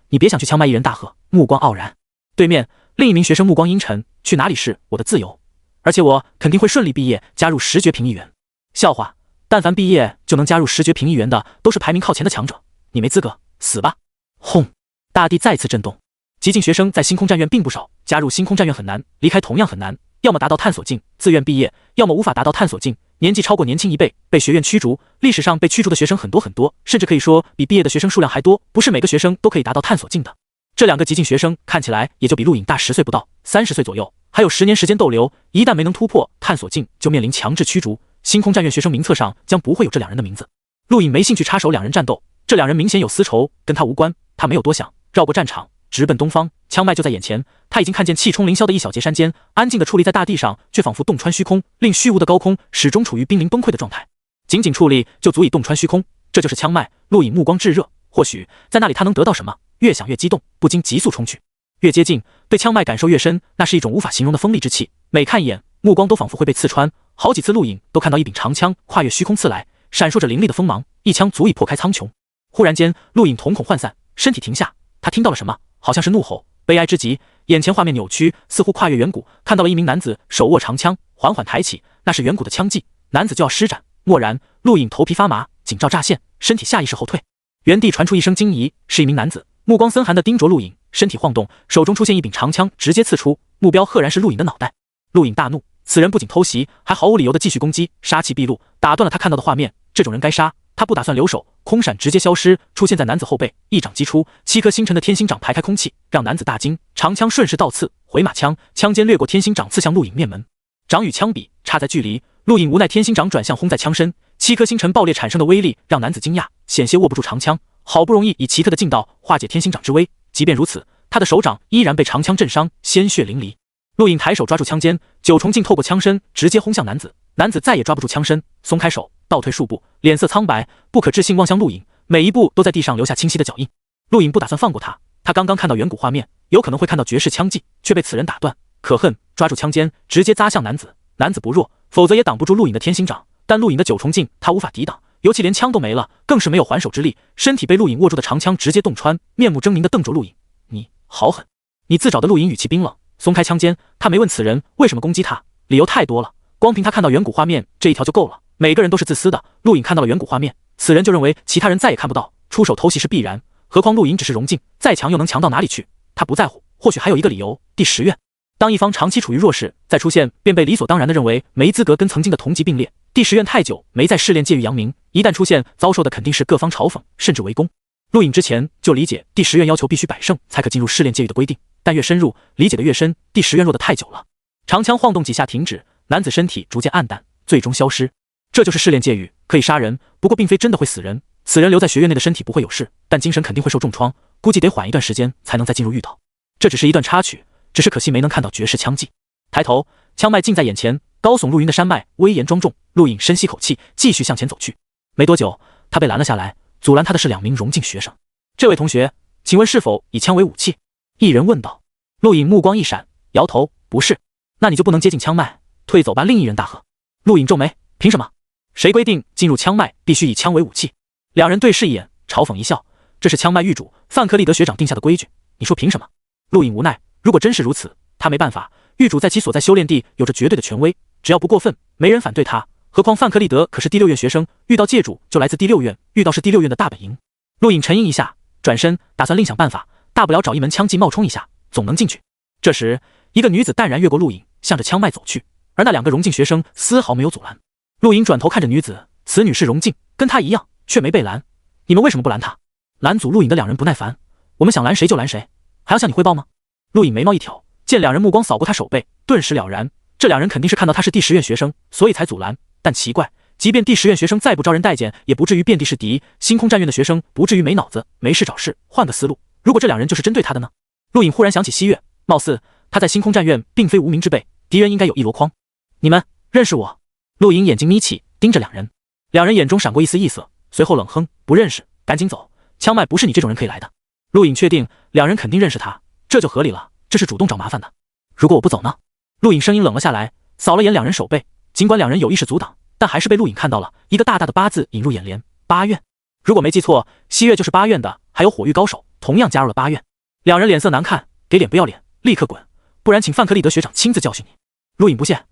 你别想去枪脉。一人大喝，目光傲然。对面另一名学生目光阴沉，去哪里是我的自由，而且我肯定会顺利毕业，加入10绝评议员。笑话，但凡毕业就能加入10绝评议员的，都是排名靠前的强者，你没资格，死吧！轰！大地再次震动。极境学生在星空战院并不少，加入星空战院很难，离开同样很难，要么达到探索境自愿毕业，要么无法达到探索境，年纪超过年轻1倍，被学院驱逐。历史上被驱逐的学生很多很多，甚至可以说比毕业的学生数量还多，不是每个学生都可以达到探索境的。这2个极境学生看起来也就比陆颖大10岁不到，30岁左右，还有10年时间逗留，一旦没能突破探索境，就面临强制驱逐。星空战院学生名册上将不会有这2人的名字。陆颖没兴趣插手2人战斗，这2人明显有私仇，跟他无关。他没有多想，绕过战场，直奔东方，枪脉就在眼前。他已经看见气冲凌霄的一小截山间，安静地矗立在大地上，却仿佛洞穿虚空，令虚无的高空始终处于濒临崩溃的状态。仅仅矗立就足以洞穿虚空，这就是枪脉。陆颖目光炙热，或许在那里他能得到什么？越想越激动，不禁急速冲去。越接近，对枪脉感受越深，那是一种无法形容的锋利之气，每看一眼，目光都仿佛会被刺穿。好几次陆颖都看到一柄长枪跨越虚空刺来，闪烁着凌厉的锋芒，一枪足以破开苍穹。忽然间，陆颖瞳孔涣散，身体停下，他听到了什么？好像是怒吼，悲哀之极。眼前画面扭曲，似乎跨越远古，看到了一名男子手握长枪，缓缓抬起，那是远古的枪技，男子就要施展。蓦然，陆颖头皮发麻，警兆乍现，身体下意识后退。原地传出一声惊疑，是一名男子，目光森寒地盯着陆颖，身体晃动，手中出现一柄长枪，直接刺出，目标赫然是陆颖的脑袋。陆颖大怒，此人不仅偷袭，还毫无理由地继续攻击，杀气毕露，打断了他看到的画面。这种人该杀，他不打算留手，空闪直接消失，出现在男子后背，一掌击出，7颗星辰的天星掌排开空气，让男子大惊。长枪顺势倒刺，回马枪，枪尖掠过天星掌，刺向陆颖面门。掌与枪比，差在距离。陆颖无奈天星掌转向轰在枪身，7颗星辰爆裂产生的威力让男子惊讶，险些握不住长枪，好不容易以奇特的劲道化解天星掌之威，即便如此，他的手掌依然被长枪震伤，鲜血淋漓。陆颖抬手抓住枪尖，9重劲透过枪身直接轰向男子，男子再也抓不住枪身，松开手，倒退数步，脸色苍白，不可置信望向陆颖，每一步都在地上留下清晰的脚印。陆颖不打算放过他，他刚刚看到远古画面，有可能会看到绝世枪技，却被此人打断，可恨，抓住枪尖直接砸向男子。男子不弱，否则也挡不住陆颖的天星掌，但陆颖的9重劲他无法抵挡，尤其连枪都没了，更是没有还手之力，身体被陆颖握住的长枪直接洞穿，面目狰狞地瞪着陆颖，你好狠，你自找的。陆颖语气冰冷，松开枪尖，他没问此人为什么攻击他，理由太多了，光凭他看到远古画面这一条就够了。每个人都是自私的，陆颖看到了远古画面，此人就认为其他人再也看不到，出手偷袭是必然，何况陆颖只是荣境，再强又能强到哪里去？他不在乎，或许还有一个理由，第10院。当一方长期处于弱势，再出现便被理所当然地认为没资格跟曾经的同级并列。第10院太久没在试炼界域扬名，一旦出现，遭受的肯定是各方嘲讽，甚至围攻。陆颖之前就理解第10院要求必须100胜才可进入试炼界域的规定，但越深入，理解的越深，第10院弱得太久了。长枪晃动几下停止，男子身体逐渐暗淡，最终消失。这就是试炼界域，可以杀人，不过并非真的会死人。此人留在学院内的身体不会有事，但精神肯定会受重创。估计得缓一段时间才能再进入御道。这只是一段插曲，只是可惜没能看到绝世枪技。抬头，枪脉近在眼前，高耸入云的山脉威严庄重。陆颖深吸口气，继续向前走去。没多久，他被拦了下来，阻拦他的是2名荣静学生。这位同学，请问是否以枪为武器？一人问道。陆颖目光一闪，摇头，不是。那你就不能接近枪脉，退走吧。另一人大喝。陆颖皱眉，凭什么？谁规定进入枪脉必须以枪为武器？2人对视一眼，嘲讽一笑，这是枪脉狱主范克利德学长定下的规矩，你说凭什么？陆颖无奈，如果真是如此，他没办法，狱主在其所在修炼地有着绝对的权威，只要不过分，没人反对他。何况范克利德可是第6院学生，遇到界主就来自第6院，遇到是第6院的大本营。陆颖沉吟一下，转身打算另想办法，大不了找一门枪技冒充一下，总能进去。这时，一个女子淡然越过陆颖，向着枪脉走去，而那2个荣静学生丝毫没有阻拦。陆颖转头看着女子，此女是荣静，跟她一样，却没被拦。你们为什么不拦她？拦阻陆颖的2人不耐烦，我们想拦谁就拦谁，还要向你汇报吗？陆颖眉毛一挑，见2人目光扫过他手背，顿时了然，这2人肯定是看到他是第10院学生，所以才阻拦。但奇怪，即便第10院学生再不招人待见，也不至于遍地是敌。星空战院的学生不至于没脑子，没事找事。换个思路，如果这2人就是针对他的呢？陆颖忽然想起西月，貌似他在星空战院并非无名之辈，敌人应该有一箩筐。你们认识我？陆颖眼睛眯起，盯着2人。2人眼中闪过一丝异色，随后冷哼，不认识，赶紧走。枪脉不是你这种人可以来的。陆颖确定2人肯定认识他，这就合理了，这是主动找麻烦的。如果我不走呢？陆颖声音冷了下来，扫了眼2人手背，尽管2人有意识阻挡，但还是被陆颖看到了一个大大的8字引入眼帘。8院，如果没记错，西月就是8院的，还有火域高手同样加入了8院。2人脸色难看，给脸不要脸，立刻滚，不然请范克利德学长亲自教训你。陆颖不屑，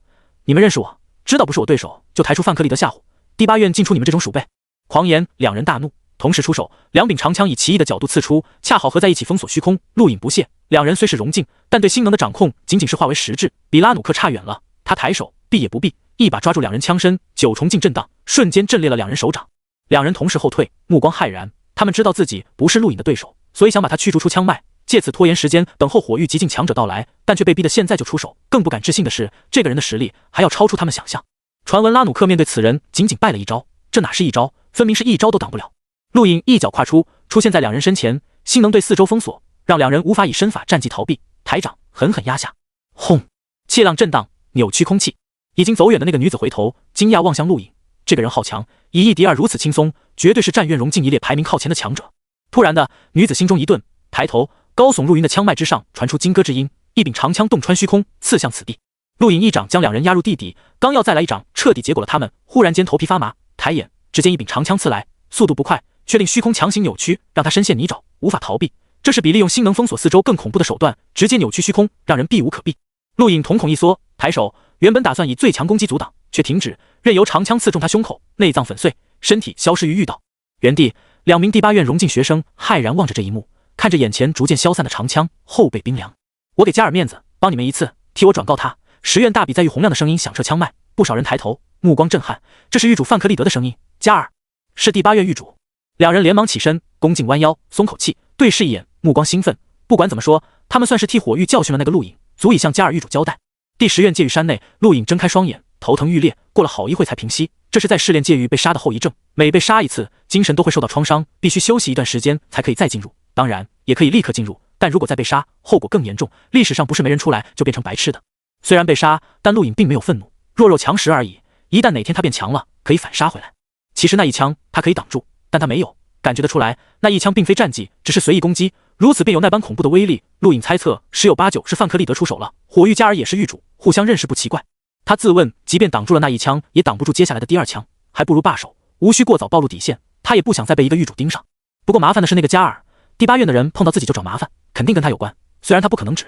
你们认识我，知道不是我对手，就抬出范克利德吓唬第8院，进出你们这种鼠辈。狂言，2人大怒，同时出手，2柄长枪以奇异的角度刺出，恰好合在一起封锁虚空。陆颖不屑，2人虽是荣静，但对心能的掌控仅仅是化为实质，比拉努克差远了。他抬手避也不避，一把抓住2人枪身，9重劲震荡，瞬间震裂了2人手掌。2人同时后退，目光骇然，他们知道自己不是陆颖的对手，所以想把他驱逐出枪脉，借此拖延时间，等候火域极境强者到来，但却被逼得现在就出手。更不敢置信的是，这个人的实力还要超出他们想象。传闻拉努克面对此人仅仅败了一招，这哪是一招，分明是一招都挡不了。陆颖一脚跨出，出现在2人身前，心能对4周封锁，让2人无法以身法战技逃避，抬掌狠狠压下。轰！气浪震荡，扭曲空气。已经走远的那个女子回头，惊讶望向陆颖，这个人好强，1敌2如此轻松，绝对是战院荣静一列排名靠前的强者。突然的，女子心中一顿，抬头，高耸入云的枪脉之上传出金戈之音，一柄长枪洞穿虚空，刺向此地。陆颖一掌将2人压入地底，刚要再来一掌，彻底结果了他们。忽然间头皮发麻，抬眼，只见一柄长枪刺来，速度不快，却令虚空强行扭曲，让他身陷泥沼，无法逃避。这是比利用心能封锁4周更恐怖的手段，直接扭曲虚空，让人避无可避。陆颖瞳孔一缩，抬手，原本打算以最强攻击阻挡，却停止，任由长枪刺中他胸口，内脏粉碎，身体消失于御道。原地，2名第8院荣静学生骇然望着这一幕，看着眼前逐渐消散的长枪，后背冰凉。我给加尔面子，帮你们一次，替我转告他，10院大比在玉洪亮的声音响彻枪脉，不少人抬头，目光震撼，这是狱主范克利德的声音。加尔，是第8院狱主。2人连忙起身，恭敬弯腰，松口气，对视一眼，目光兴奋。不管怎么说，他们算是替火狱教训了那个陆颖，足以向加尔狱主交代。第10院界狱山内，陆颖睁开双眼，头疼欲裂，过了好一会才平息。这是在试炼界狱被杀的后遗症，每被杀一次，精神都会受到创伤，必须休息一段时间才可以再进入。当然，也可以立刻进入，但如果再被杀，后果更严重。历史上不是没人出来就变成白痴的。虽然被杀，但陆颖并没有愤怒，弱肉强食而已。一旦哪天他变强了，可以反杀回来。其实那一枪他可以挡住，但他没有，感觉得出来，那一枪并非战技，只是随意攻击，如此便有那般恐怖的威力。陆颖猜测10有8九是范克利德出手了，火狱加尔也是狱主，互相认识不奇怪。他自问，即便挡住了那一枪，也挡不住接下来的第2枪，还不如罢手，无需过早暴露底线。他也不想再被一个狱主盯上。不过麻烦的是那个加尔，第8院的人碰到自己就找麻烦，肯定跟他有关，虽然他不可能指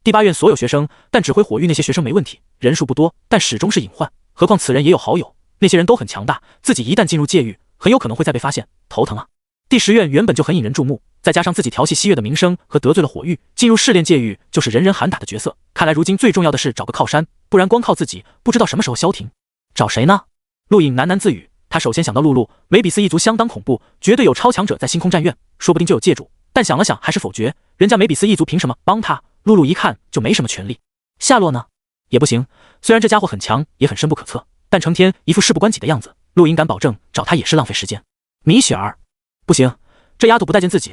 第8院所有学生，但指挥火狱那些学生没问题，人数不多，但始终是隐患。何况此人也有好友，那些人都很强大，自己一旦进入界狱，很有可能会再被发现，头疼啊！第10院原本就很引人注目，再加上自己调戏西月的名声和得罪了火狱，进入试炼界狱就是人人喊打的角色。看来如今最重要的是找个靠山，不然光靠自己，不知道什么时候消停。找谁呢？陆颖喃喃自语。他首先想到露露，梅比斯一族相当恐怖，绝对有超强者在星空战院，说不定就有界主。但想了想，还是否决。人家梅比斯一族凭什么帮他？露露一看就没什么权利。下落呢？也不行。虽然这家伙很强，也很深不可测，但成天一副事不关己的样子，陆颖敢保证找他也是浪费时间。米雪儿，不行，这丫头不待见自己，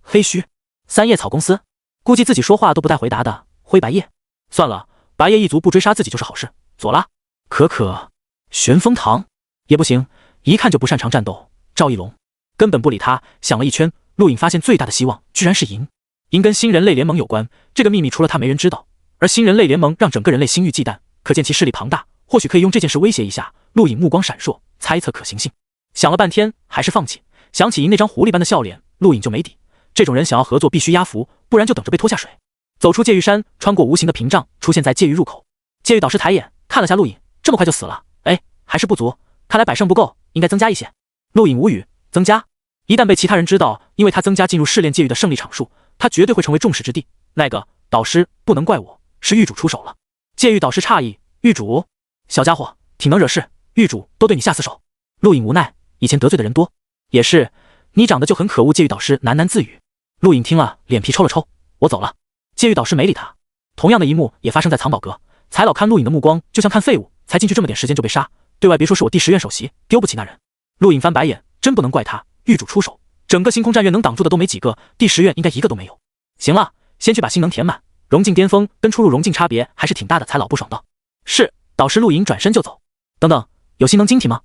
黑须，三叶草公司，估计自己说话都不带回答的。灰白叶，算了，白叶一族不追杀自己就是好事。左拉，可，玄风堂也不行，一看就不擅长战斗。赵一龙根本不理他，想了一圈，陆颖发现最大的希望居然是银。银跟新人类联盟有关，这个秘密除了他没人知道。而新人类联盟让整个人类心欲忌惮，可见其势力庞大，或许可以用这件事威胁一下。陆颖目光闪烁，猜测可行性。想了半天，还是放弃。想起银那张狐狸般的笑脸，陆颖就没底。这种人想要合作必须压服，不然就等着被拖下水。走出界域山，穿过无形的屏障，出现在界域入口。界域导师抬眼看了下陆颖，这么快就死了？哎，还是不足，看来百胜不够，应该增加一些。陆颖无语，增加？一旦被其他人知道，因为他增加进入试炼界域的胜利场数，他绝对会成为众矢之的。那个导师不能怪我，是狱主出手了。界域导师诧异，狱主？小家伙挺能惹事，狱主都对你下死手。陆颖无奈，以前得罪的人多。也是，你长得就很可恶。界域导师喃喃自语。陆颖听了，脸皮抽了抽，我走了。界域导师没理他。同样的一幕也发生在藏宝阁，财老看陆颖的目光就像看废物，才进去这么点时间就被杀，对外别说是我第10院首席，丢不起那人。陆颖翻白眼，真不能怪他，狱主出手，整个星空战院能挡住的都没几个，第10院应该一个都没有。行了，先去把星能填满，融境巅峰跟出入融境差别还是挺大的。财老不爽道。是，导师。陆颖转身就走。等等，有星能晶体吗？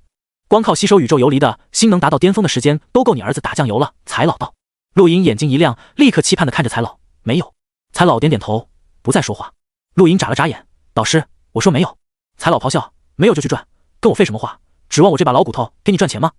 光靠吸收宇宙游离的星能达到巅峰的时间都够你儿子打酱油了。财老道。陆颖眼睛一亮，立刻期盼地看着财老。没有。财老点点头，不再说话。陆颖眨了眨眼，导师，我说没有。财老咆哮，没有就去赚，跟我废什么话？指望我这把老骨头给你赚钱吗？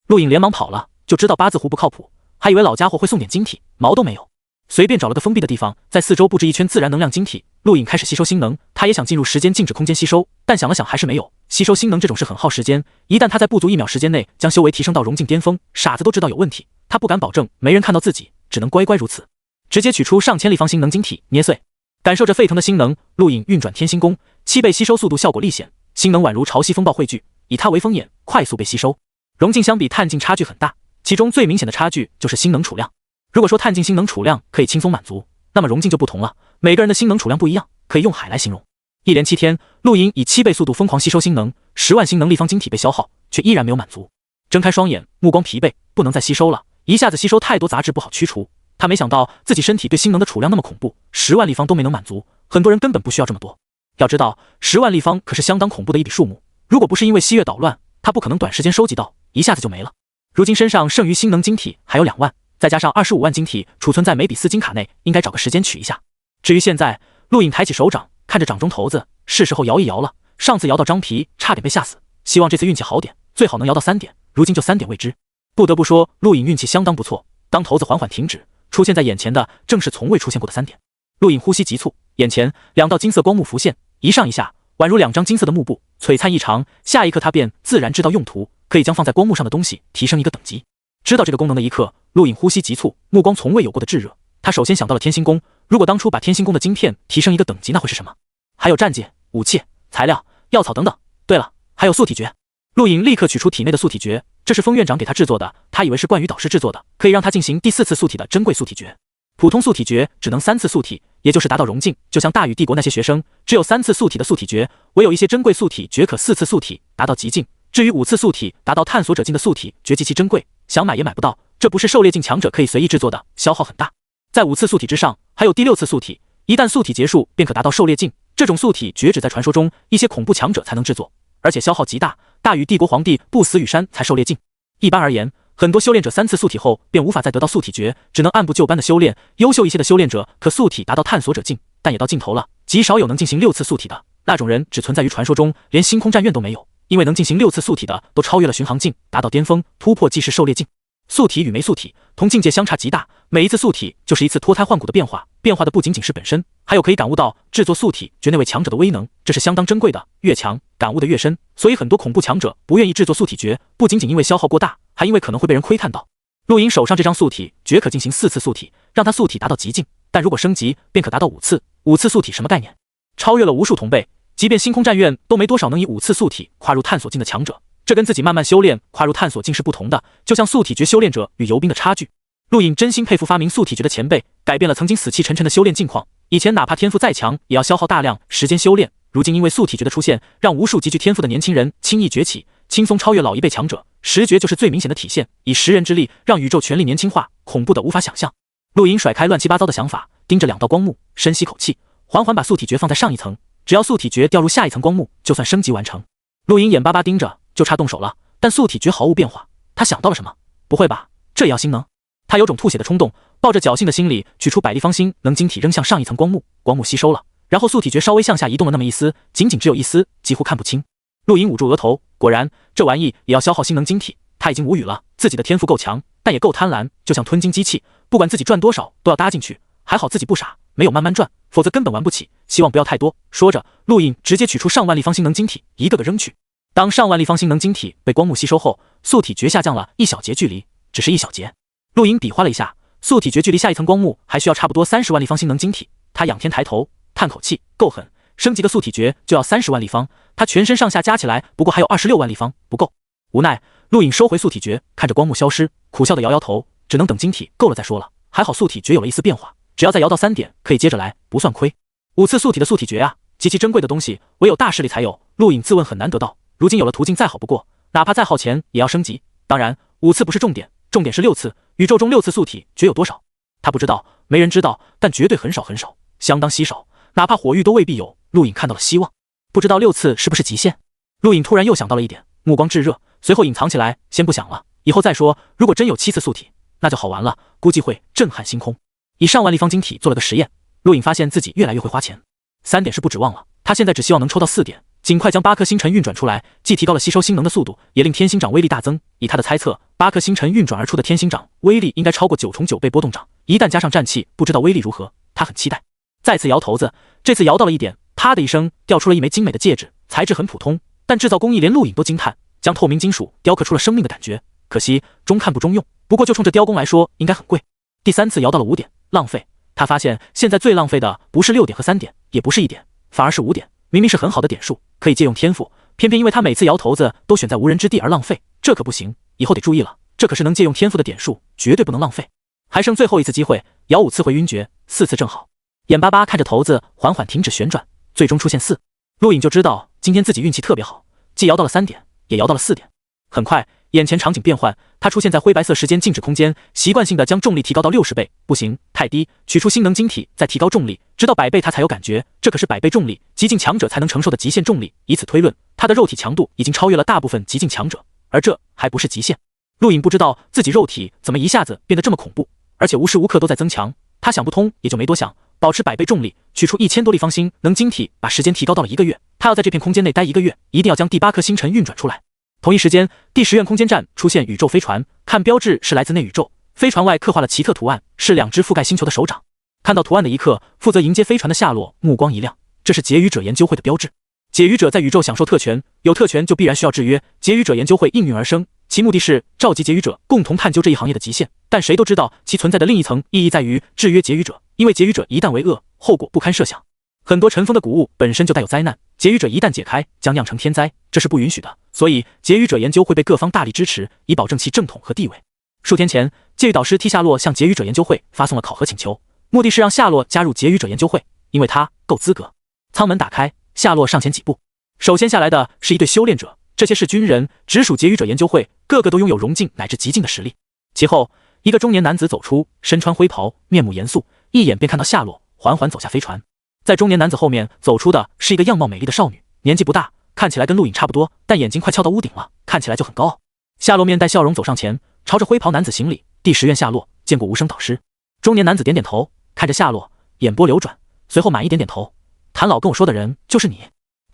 陆颖连忙跑了，就知道八字胡不靠谱，还以为老家伙会送点晶体，毛都没有。随便找了个封闭的地方，在四周布置一圈自然能量晶体。陆颖开始吸收星能，他也想进入时间静止空间吸收，但想了想还是没有。吸收星能这种事很耗时间，一旦他在不足1秒时间内将修为提升到融境巅峰，傻子都知道有问题。他不敢保证没人看到自己，只能乖乖如此。直接取出上千立方星能晶体，捏碎，感受着沸腾的星能，陆颖运转天星功，7倍吸收速度效果立显，星能宛如潮汐风暴汇聚，以它为风眼，快速被吸收。融境相比碳境差距很大，其中最明显的差距就是星能储量。如果说碳境星能储量可以轻松满足，那么融境就不同了，每个人的星能储量不一样，可以用海来形容。一连7天，陆颖以7倍速度疯狂吸收星能，10万星能立方晶体被消耗，却依然没有满足。睁开双眼，目光疲惫，不能再吸收了，一下子吸收太多杂质不好驱除。他没想到自己身体对星能的储量那么恐怖，10万立方都没能满足，很多人根本不需要这么多。要知道10万立方可是相当恐怖的一笔数目，如果不是因为西月捣乱，他不可能短时间收集到，一下子就没了。如今身上剩余星能晶体还有2万，再加上25万晶体储存在梅比斯金卡内，应该找个时间取一下。至于现在，陆颖抬起手掌，看着掌中骰子，是时候摇一摇了。上次摇到张皮，差点被吓死，希望这次运气好点，最好能摇到3点，如今就3点未知。不得不说，陆颖运气相当不错，当骰子缓缓停止，出现在眼前的正是从未出现过的3点。陆颖呼吸急促，眼前2道金色光幕浮现，一上一下，宛如2张金色的幕布，璀璨异常。下一刻他便自然知道用途，可以将放在光幕上的东西提升一个等级。知道这个功能的一刻，陆颖呼吸急促，目光从未有过的炙热。他首先想到了天星功，如果当初把天星功的晶片提升一个等级，那会是什么？还有战技、武器、材料、药草等等。对了，还有素体诀。陆颖立刻取出体内的素体诀，这是风院长给他制作的，他以为是冠羽导师制作的，可以让他进行第4次素体的珍贵素体诀。普通素体诀只能3次素体，也就是达到融境，就像大禹帝国那些学生，只有3次素体的素体诀，唯有一些珍贵素体诀可4次素体达到极境。至于5次素体达到探索者境的素体诀极其珍贵，想买也买不到，这不是狩猎境强者可以随意制作的，消耗很大。在5次素体之上，还有第6次素体，一旦素体结束便可达到狩猎境。这种素体诀只在传说中一些恐怖强者才能制作，而且消耗极大，大禹帝国皇帝不死羽山才狩猎境。一般而言，很多修炼者3次素体后便无法再得到素体诀，只能按部就班的修炼。优秀一些的修炼者可素体达到探索者境，但也到尽头了，极少有能进行6次素体的，那种人只存在于传说中，连星空战院都没有，因为能进行6次素体的都超越了巡航境，达到巅峰，突破既是狩猎境。素体与没素体同境界相差极大，每一次素体就是一次脱胎换骨的变化，变化的不仅仅是本身，还有可以感悟到制作素体诀那位强者的威能，这是相当珍贵的，越强感悟的越深，所以很多恐怖强者不愿意制作素体诀，不仅仅因为消耗过大，还因为可能会被人窥探到。陆颖手上这张素体诀可进行4次素体，让他素体达到极境，但如果升级便可达到5次。5次素体什么概念？超越了无数同辈，即便星空战院都没多少能以5次素体跨入探索境的强者，这跟自己慢慢修炼跨入探索境是不同的，就像素体诀修炼者与游兵的差距。陆颖真心佩服发明素体诀的前辈，改变了曾经死气沉沉的修炼境况。以前哪怕天赋再强，也要消耗大量时间修炼，如今因为素体诀的出现，让无数极具天赋的年轻人轻易崛起，轻松超越老一辈强者。10诀就是最明显的体现，以10人之力让宇宙全力年轻化，恐怖的无法想象。陆莹甩开乱七八糟的想法，盯着2道光幕，深吸口气，缓缓把素体诀放在上一层，只要素体诀掉入下一层光幕，就算升级完成。陆莹眼巴巴盯着，就差动手了，但素体诀毫无变化。他想到了什么？不会吧，这也要星能？他有种吐血的冲动，抱着侥幸的心理取出百利方星能晶体扔向上一层光幕，光幕吸收了，然后素体诀稍微向下移动了那么一丝，仅仅只有一丝，几乎看不清。陆莹捂住额头，果然这玩意也要消耗星能晶体，他已经无语了，自己的天赋够强，但也够贪婪，就像吞金机器，不管自己赚多少都要搭进去。还好自己不傻，没有慢慢赚，否则根本玩不起，希望不要太多。说着，陆颖直接取出上万立方星能晶体，一个个扔去。当上万立方星能晶体被光幕吸收后，素体诀下降了1小节距离，只是1小节。陆颖比划了一下，素体诀距离下一层光幕还需要差不多30万立方星能晶体。他仰天抬头，叹口气，够狠，升级的素体诀就要30万立方，他全身上下加起来不过还有26万立方，不够。无奈，陆颖收回素体诀，看着光幕消失，苦笑的摇摇头，只能等晶体够了再说了。还好素体诀有了一丝变化，只要再摇到3点，可以接着来，不算亏。5次素体的素体诀啊，极其珍贵的东西，唯有大势力才有。陆颖自问很难得到，如今有了途径再好不过，哪怕再耗钱也要升级。当然，5次不是重点，重点是6次。宇宙中6次素体诀有多少？他不知道，没人知道，但绝对很少很少，相当稀少，哪怕火域都未必有。陆颖看到了希望，不知道6次是不是极限？陆颖突然又想到了一点，目光炙热，随后隐藏起来，先不想了，以后再说。如果真有7次素体，那就好玩了，估计会震撼星空。以上万立方晶体做了个实验，陆颖发现自己越来越会花钱。3点是不指望了，他现在只希望能抽到4点，尽快将8颗星辰运转出来，既提高了吸收星能的速度，也令天星掌威力大增。以他的猜测，8颗星辰运转而出的天星掌威力应该超过9重9倍波动掌，一旦加上战气，不知道威力如何。他很期待。再次摇头子，这次摇到了1点，啪的一声掉出了一枚精美的戒指，材质很普通，但制造工艺连陆颖都惊叹，将透明金属雕刻出了生命的感觉。可惜中看不中用，不过就冲着雕工来说，应该很贵。第3次摇到了5点，浪费。他发现现在最浪费的不是6点和3点，也不是1点，反而是5点。明明是很好的点数，可以借用天赋，偏偏因为他每次摇头子都选在无人之地而浪费，这可不行，以后得注意了。这可是能借用天赋的点数，绝对不能浪费。还剩最后一次机会，摇5次回晕厥，4次正好。眼巴巴看着头子缓缓停止旋转，最终出现4。陆颖就知道今天自己运气特别好，既摇到了3点，也摇到了4点。很快，眼前场景变换，他出现在灰白色时间静止空间，习惯性的将重力提高到60倍，不行，太低，取出星能晶体，再提高重力，直到100倍他才有感觉，这可是100倍重力，极境强者才能承受的极限重力。以此推论，他的肉体强度已经超越了大部分极境强者，而这还不是极限。陆颖不知道自己肉体怎么一下子变得这么恐怖，而且无时无刻都在增强，他想不通也就没多想，保持100倍重力，取出1000多立方星能晶体，把时间提高到了1个月。他要在这片空间内待1个月，一定要将第8颗星辰运转出来。同一时间，第10院空间站出现宇宙飞船，看标志是来自内宇宙。飞船外刻画了奇特图案，是2只覆盖星球的手掌。看到图案的一刻，负责迎接飞船的夏洛目光一亮，这是劫语者研究会的标志。解语者在宇宙享受特权，有特权就必然需要制约。劫语者研究会应运而生，其目的是召集劫语者共同探究这一行业的极限。但谁都知道，其存在的另一层意义在于制约劫语者，因为劫语者一旦为恶，后果不堪设想。很多尘封的谷物本身就带有灾难，劫语者一旦解开，将酿成天灾，这是不允许的。所以，劫语者研究会被各方大力支持，以保证其正统和地位。数天前，戒狱导师替夏洛向劫语者研究会发送了考核请求，目的是让夏洛加入劫语者研究会，因为他够资格。舱门打开，夏洛上前几步，首先下来的是一队修炼者，这些是军人，直属劫语者研究会，个个都拥有融境乃至极境的实力。其后，一个中年男子走出，身穿灰袍，面目严肃，一眼便看到夏洛，缓缓走下飞船。在中年男子后面走出的是一个样貌美丽的少女，年纪不大，看起来跟陆颖差不多，但眼睛快翘到屋顶了，看起来就很高傲。夏洛面带笑容走上前，朝着灰袍男子行礼：“第10院夏洛，见过无声导师。”中年男子点点头，看着夏洛，眼波流转，随后满意点点头：“谭老跟我说的人就是你。”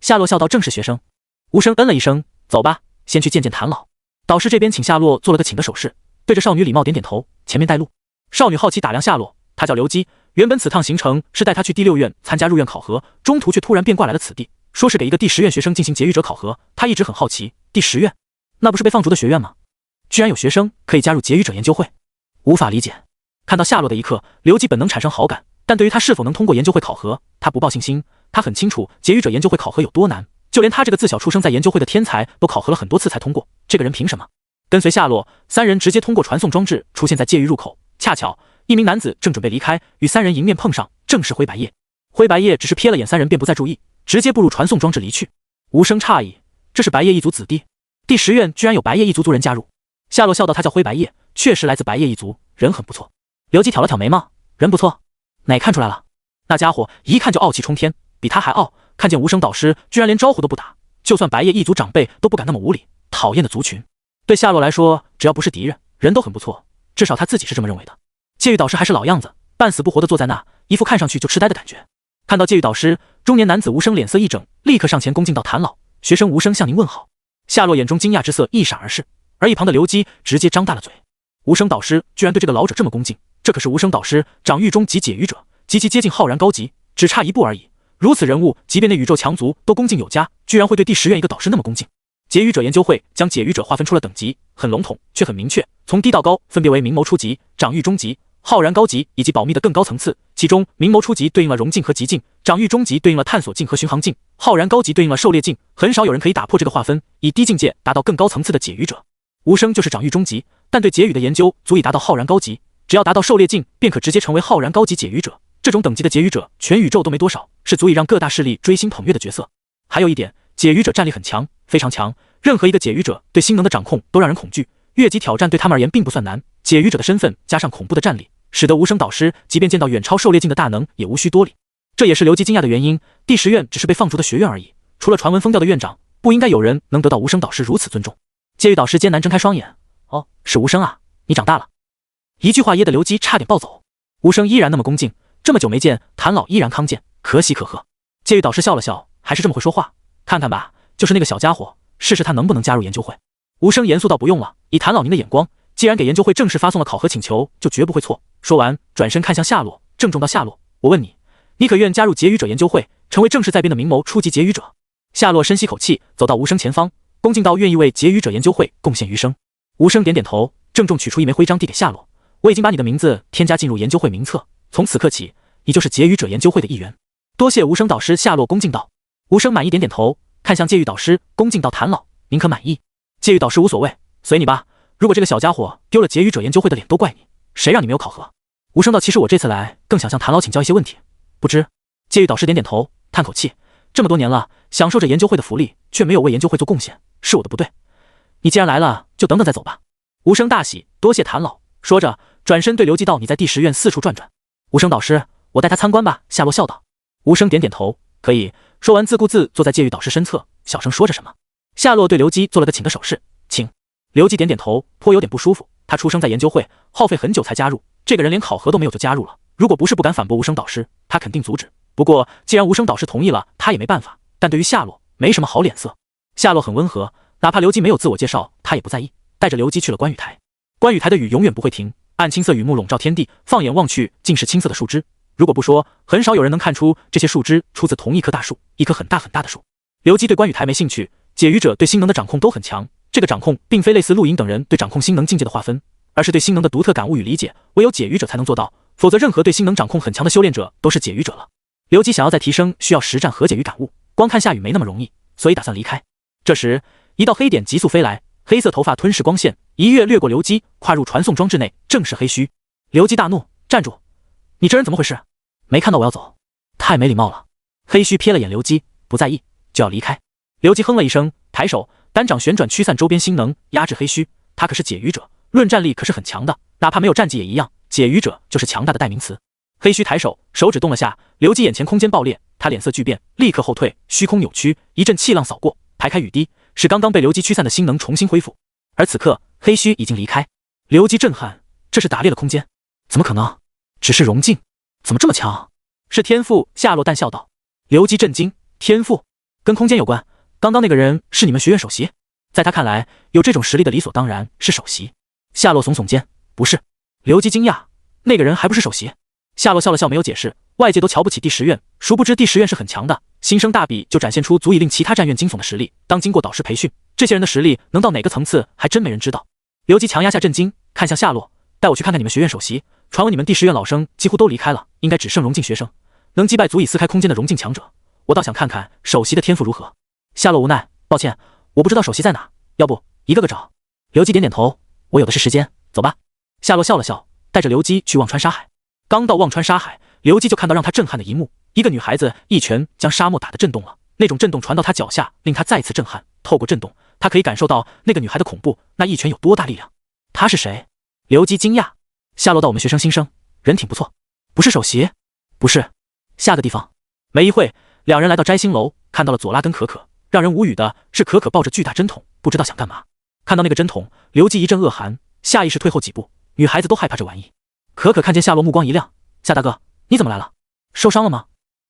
夏洛笑道：“正是学生。”无声嗯了一声：“走吧，先去见见谭老。”导师这边请夏洛做了个请的手势，对着少女礼貌点点头，前面带路。少女好奇打量夏洛，她叫刘基，原本此趟行程是带她去第6院参加入院考核，中途却突然变卦来了此地，说是给一个第10院学生进行劫狱者考核。她一直很好奇，第10院那不是被放逐的学院吗？居然有学生可以加入劫狱者研究会，无法理解。看到夏洛的一刻，刘基本能产生好感，但对于他是否能通过研究会考核，他不抱信心。他很清楚劫狱者研究会考核有多难，就连他这个自小出生在研究会的天才都考核了很多次才通过，这个人凭什么？跟随夏洛，3人直接通过传送装置出现在界域入口，恰巧一名男子正准备离开，与3人迎面碰上，正是灰白叶。灰白叶只是瞥了眼3人便不再注意，直接步入传送装置离去。无声诧异，这是白叶一族子弟，第10院居然有白叶一族族人加入。夏洛笑道：“他叫灰白叶，确实来自白叶一族，人很不错。”刘基挑了挑眉毛，人不错，哪看出来了？那家伙一看就傲气冲天，比他还傲。看见无声导师居然连招呼都不打，就算白夜一族长辈都不敢那么无礼。讨厌的族群，对夏洛来说，只要不是敌人，人都很不错，至少他自己是这么认为的。戒狱导师还是老样子，半死不活的坐在那，一副看上去就痴呆的感觉。看到戒狱导师，中年男子无声脸色一整，立刻上前恭敬道：“谭老，学生无声向您问好。”夏洛眼中惊讶之色一闪而逝，而一旁的刘基直接张大了嘴。无声导师居然对这个老者这么恭敬，这可是无声导师掌狱中级解狱者，极其接近浩然高级，只差一步而已。如此人物，即便那宇宙强族都恭敬有加，居然会对第10院一个导师那么恭敬。解狱者研究会将解狱者划分出了等级，很笼统却很明确，从低到高分别为明眸初级、掌狱中级、浩然高级以及保密的更高层次。其中明眸初级对应了融境和极境，掌狱中级对应了探索境和巡航境，浩然高级对应了狩猎境。很少有人可以打破这个划分，以低境界达到更高层次的解狱者。无声就是掌狱中级，但对解语的研究足以达到浩然高级，只要达到狩猎境，便可直接成为浩然高级解狱者。这种等级的解狱者，全宇宙都没多少，是足以让各大势力追星捧月的角色。还有一点，解狱者战力很强，非常强。任何一个解狱者对星能的掌控都让人恐惧，越级挑战对他们而言并不算难。解狱者的身份加上恐怖的战力，使得无声导师即便见到远超狩猎境的大能，也无需多礼。这也是刘基惊讶的原因。第10院只是被放逐的学院而已，除了传闻疯掉的院长，不应该有人能得到无声导师如此尊重。戒狱导师艰难睁开双眼，哦，是无声啊，你长大了。一句话噎得刘基差点暴走。无声依然那么恭敬，这么久没见，谭老依然康健，可喜可贺。戒狱导师笑了笑，还是这么会说话，看看吧，就是那个小家伙，试试他能不能加入研究会。无声严肃道：“不用了，以谭老您的眼光，既然给研究会正式发送了考核请求，就绝不会错。”说完，转身看向夏洛，郑重道：“夏洛，我问你，你可愿加入劫狱者研究会，成为正式在编的明眸初级劫狱者？”夏洛深吸口气，走到无声前方，恭敬道：“愿意为劫狱者研究会贡献余生。”无声点点头，郑重取出一枚徽章递给夏洛：“我已经把你的名字添加进入研究会名册，从此刻起，你就是劫狱者研究会的一员。”多谢无声导师。夏洛恭敬道。无声满意点点头，看向戒狱导师，恭敬道：“谭老，您可满意？”戒狱导师无所谓，随你吧。如果这个小家伙丢了劫狱者研究会的脸，都怪你。谁让你没有考核？无声道：“其实我这次来更想向谭老请教一些问题，不知。”戒狱导师点点头，叹口气：“这么多年了，享受着研究会的福利，却没有为研究会做贡献，是我的不对。你既然来了，就等等再走吧。”无声大喜，多谢谭老。说着，转身对刘基道：“你在第10院四处转转。”无声导师，我带他参观吧。夏洛笑道。无声点点头，可以。说完，自顾自坐在戒狱导师身侧，小声说着什么。夏洛对刘基做了个请的手势，请。刘基点点头，颇有点不舒服。他出生在研究会，耗费很久才加入，这个人连考核都没有就加入了。如果不是不敢反驳无声导师，他肯定阻止。不过既然无声导师同意了，他也没办法。但对于夏洛，没什么好脸色。夏洛很温和，哪怕刘基没有自我介绍，他也不在意，带着刘基去了观雨台。观雨台的雨永远不会停，暗青色雨幕笼罩天地，放眼望去尽是青色的树枝。如果不说，很少有人能看出这些树枝出自同一棵大树，一棵很大很大的树。刘基对观雨台没兴趣，解狱者对星能的掌控都很强。这个掌控并非类似陆莹等人对掌控星能境界的划分，而是对星能的独特感悟与理解，唯有解狱者才能做到，否则任何对星能掌控很强的修炼者都是解狱者了。刘基想要再提升，需要实战和解与感悟，光看下雨没那么容易，所以打算离开。这时，一道黑点急速飞来，黑色头发吞噬光线，一跃掠过刘基，跨入传送装置内，正是黑须。刘基大怒：“站住！你这人怎么回事？没看到我要走？太没礼貌了！”黑须瞥了眼刘基，不在意，就要离开。刘基哼了一声，抬手单掌旋转，驱散周边星能，压制黑须。他可是解狱者，论战力可是很强的，哪怕没有战绩也一样。解狱者就是强大的代名词。黑须抬手，手指动了下，刘基眼前空间爆裂，他脸色巨变，立刻后退，虚空扭曲，一阵气浪扫过，排开雨滴，使刚刚被刘基驱散的星能重新恢复。而此刻，黑须已经离开。刘基震撼，这是打裂了空间？怎么可能？只是融境，怎么这么强？是天赋。夏洛淡笑道。刘基震惊，天赋跟空间有关？刚刚那个人是你们学院首席？在他看来，有这种实力的理所当然是首席。夏洛耸耸肩，不是。刘基惊讶，那个人还不是首席？夏洛笑了笑，没有解释。外界都瞧不起第10院，殊不知第10院是很强的，新生大比就展现出足以令其他战院惊悚的实力。当经过导师培训，这些人的实力能到哪个层次，还真没人知道。刘基强压下震惊，看向夏洛，带我去看看你们学院首席。传闻你们第10院老生几乎都离开了，应该只剩融境学生，能击败足以撕开空间的融境强者。我倒想看看首席的天赋如何。夏洛无奈，抱歉，我不知道首席在哪，要不一个个找。刘基点点头，我有的是时间，走吧。夏洛笑了笑，带着刘基去忘川沙海。刚到忘川沙海，刘基就看到让他震撼的一幕，一个女孩子一拳将沙漠打得震动了，那种震动传到他脚下，令他再次震撼。透过震动，他可以感受到那个女孩的恐怖，那一拳有多大力量。她是谁？刘基惊讶。夏洛道：“我们学生新生，人挺不错。”不是首席？不是。下个地方。没一会，两人来到摘星楼，看到了佐拉跟可可。让人无语的是，可可抱着巨大针筒，不知道想干嘛。看到那个针筒，刘基一阵恶寒，下意识退后几步。女孩子都害怕这玩意。可可看见夏洛，目光一亮：“夏大哥，你怎么来了？受伤了吗？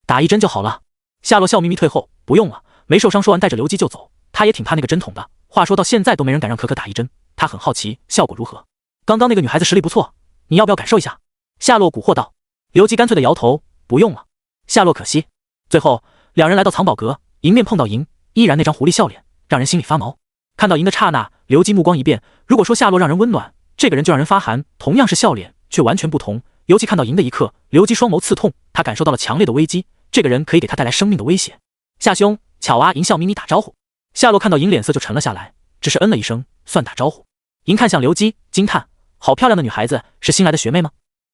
打一针就好了。”夏洛笑眯眯退后：“不用了，没受伤。”说完带着刘基就走。他也挺怕那个针筒的。话说到现在都没人敢让可可打一针，他很好奇效果如何。刚刚那个女孩子实力不错，你要不要感受一下？夏洛蛊惑道。刘基干脆的摇头：“不用了。”夏洛可惜。最后两人来到藏宝阁，迎面碰到银，依然那张狐狸笑脸，让人心里发毛。看到银的刹那，刘基目光一变。如果说夏洛让人温暖，这个人就让人发寒。同样是笑脸，却完全不同。尤其看到银的一刻，刘基双眸刺痛，他感受到了强烈的危机，这个人可以给他带来生命的威胁。夏兄，巧啊！银笑眯眯打招呼。夏洛看到银脸色就沉了下来，只是嗯了一声，算打招呼。银看向刘基，惊叹：好漂亮的女孩子，是新来的学妹吗？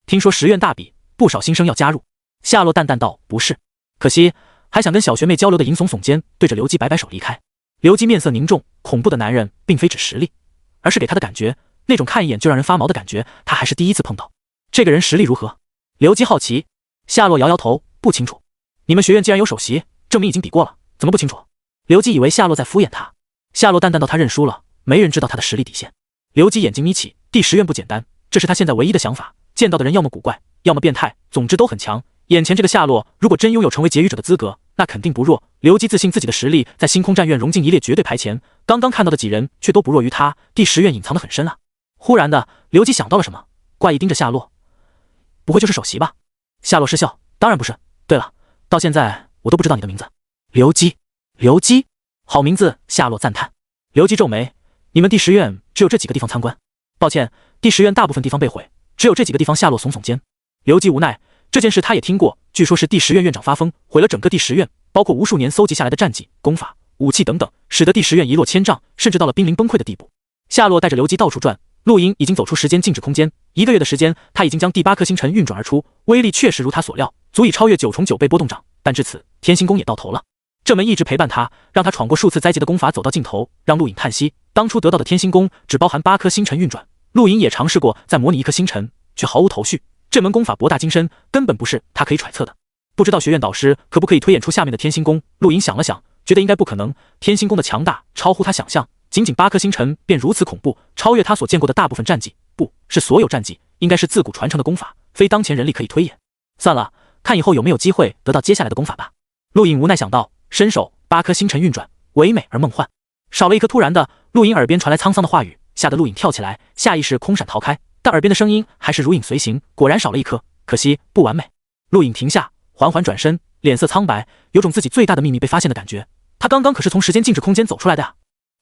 听说10院大比，不少新生要加入。夏洛淡淡道：不是，可惜还想跟小学妹交流的银耸耸肩，对着刘基摆摆手离开。刘基面色凝重，恐怖的男人并非指实力，而是给他的感觉，那种看一眼就让人发毛的感觉，他还是第一次碰到。这个人实力如何？刘基好奇。夏洛摇摇头，不清楚。你们学院既然有首席，证明已经比过了，怎么不清楚？刘基以为夏洛在敷衍他。夏洛淡淡道：他认输了，没人知道他的实力底线。刘基眼睛眯起，第10院不简单，这是他现在唯一的想法。见到的人要么古怪，要么变态，总之都很强。眼前这个夏洛，如果真拥有成为劫狱者的资格，那肯定不弱。刘基自信自己的实力在星空战院荣进一列绝对排前，刚刚看到的几人却都不弱于他。第10院隐藏得很深啊。忽然的，刘基想到了什么，怪异盯着夏洛：不会就是首席吧？夏洛失笑：当然不是。对了，到现在我都不知道你的名字。刘基。刘基，好名字。夏洛赞叹。刘基皱眉：你们第10院只有这几个地方参观？抱歉，第10院大部分地方被毁，只有这几个地方。夏洛耸耸肩。刘基无奈，这件事他也听过，据说是第10院院长发疯，毁了整个第10院，包括无数年搜集下来的战绩、功法、武器等等，使得第10院一落千丈，甚至到了濒临崩溃的地步。夏洛带着刘基到处转，陆莹已经走出时间静止空间，1个月的时间，他已经将第8颗星辰运转而出，威力确实如他所料，足以超越9重9倍波动掌。但至此，天星功也到头了。这门一直陪伴他，让他闯过数次灾劫的功法走到尽头，让陆颖叹息，当初得到的天星功只包含8颗星辰运转，陆颖也尝试过再模拟1颗星辰，却毫无头绪。这门功法博大精深，根本不是他可以揣测的。不知道学院导师可不可以推演出下面的天星功？陆颖想了想，觉得应该不可能。天星功的强大超乎他想象，仅仅8颗星辰便如此恐怖，超越他所见过的大部分战绩，不是所有战绩，应该是自古传承的功法，非当前人力可以推演。算了，看以后有没有机会得到接下来的功法吧。陆颖无奈想到，伸手8颗星辰运转，唯美而梦幻。少了1颗，突然的，陆颖耳边传来沧桑的话语，吓得陆颖跳起来，下意识空闪逃开，但耳边的声音还是如影随形，果然少了1颗，可惜不完美。陆颖停下，缓缓转身，脸色苍白，有种自己最大的秘密被发现的感觉。他刚刚可是从时间静止空间走出来的呀，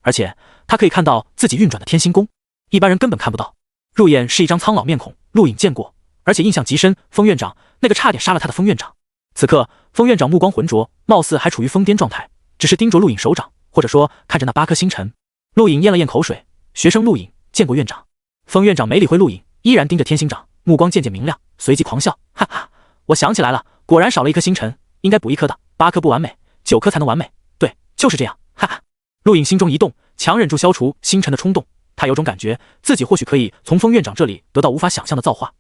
而且他可以看到自己运转的天星功，一般人根本看不到。入眼是一张苍老面孔，陆颖见过，而且印象极深。封院长，那个差点杀了他的封院长。此刻封院长目光浑浊，貌似还处于疯癫状态，只是盯着陆颖手掌，或者说看着那8颗星辰。陆颖咽了咽口水，学生陆颖见过院长。封院长没理会陆颖，依然盯着天星掌，目光渐渐明亮，随即狂笑：哈哈，我想起来了，果然少了1颗星辰，应该补1颗的，8颗不完美，9颗才能完美，对，就是这样，哈哈。陆颖心中一动，强忍住消除星辰的冲动，他有种感觉自己或许可以从封院长这里得到无法想象的造化。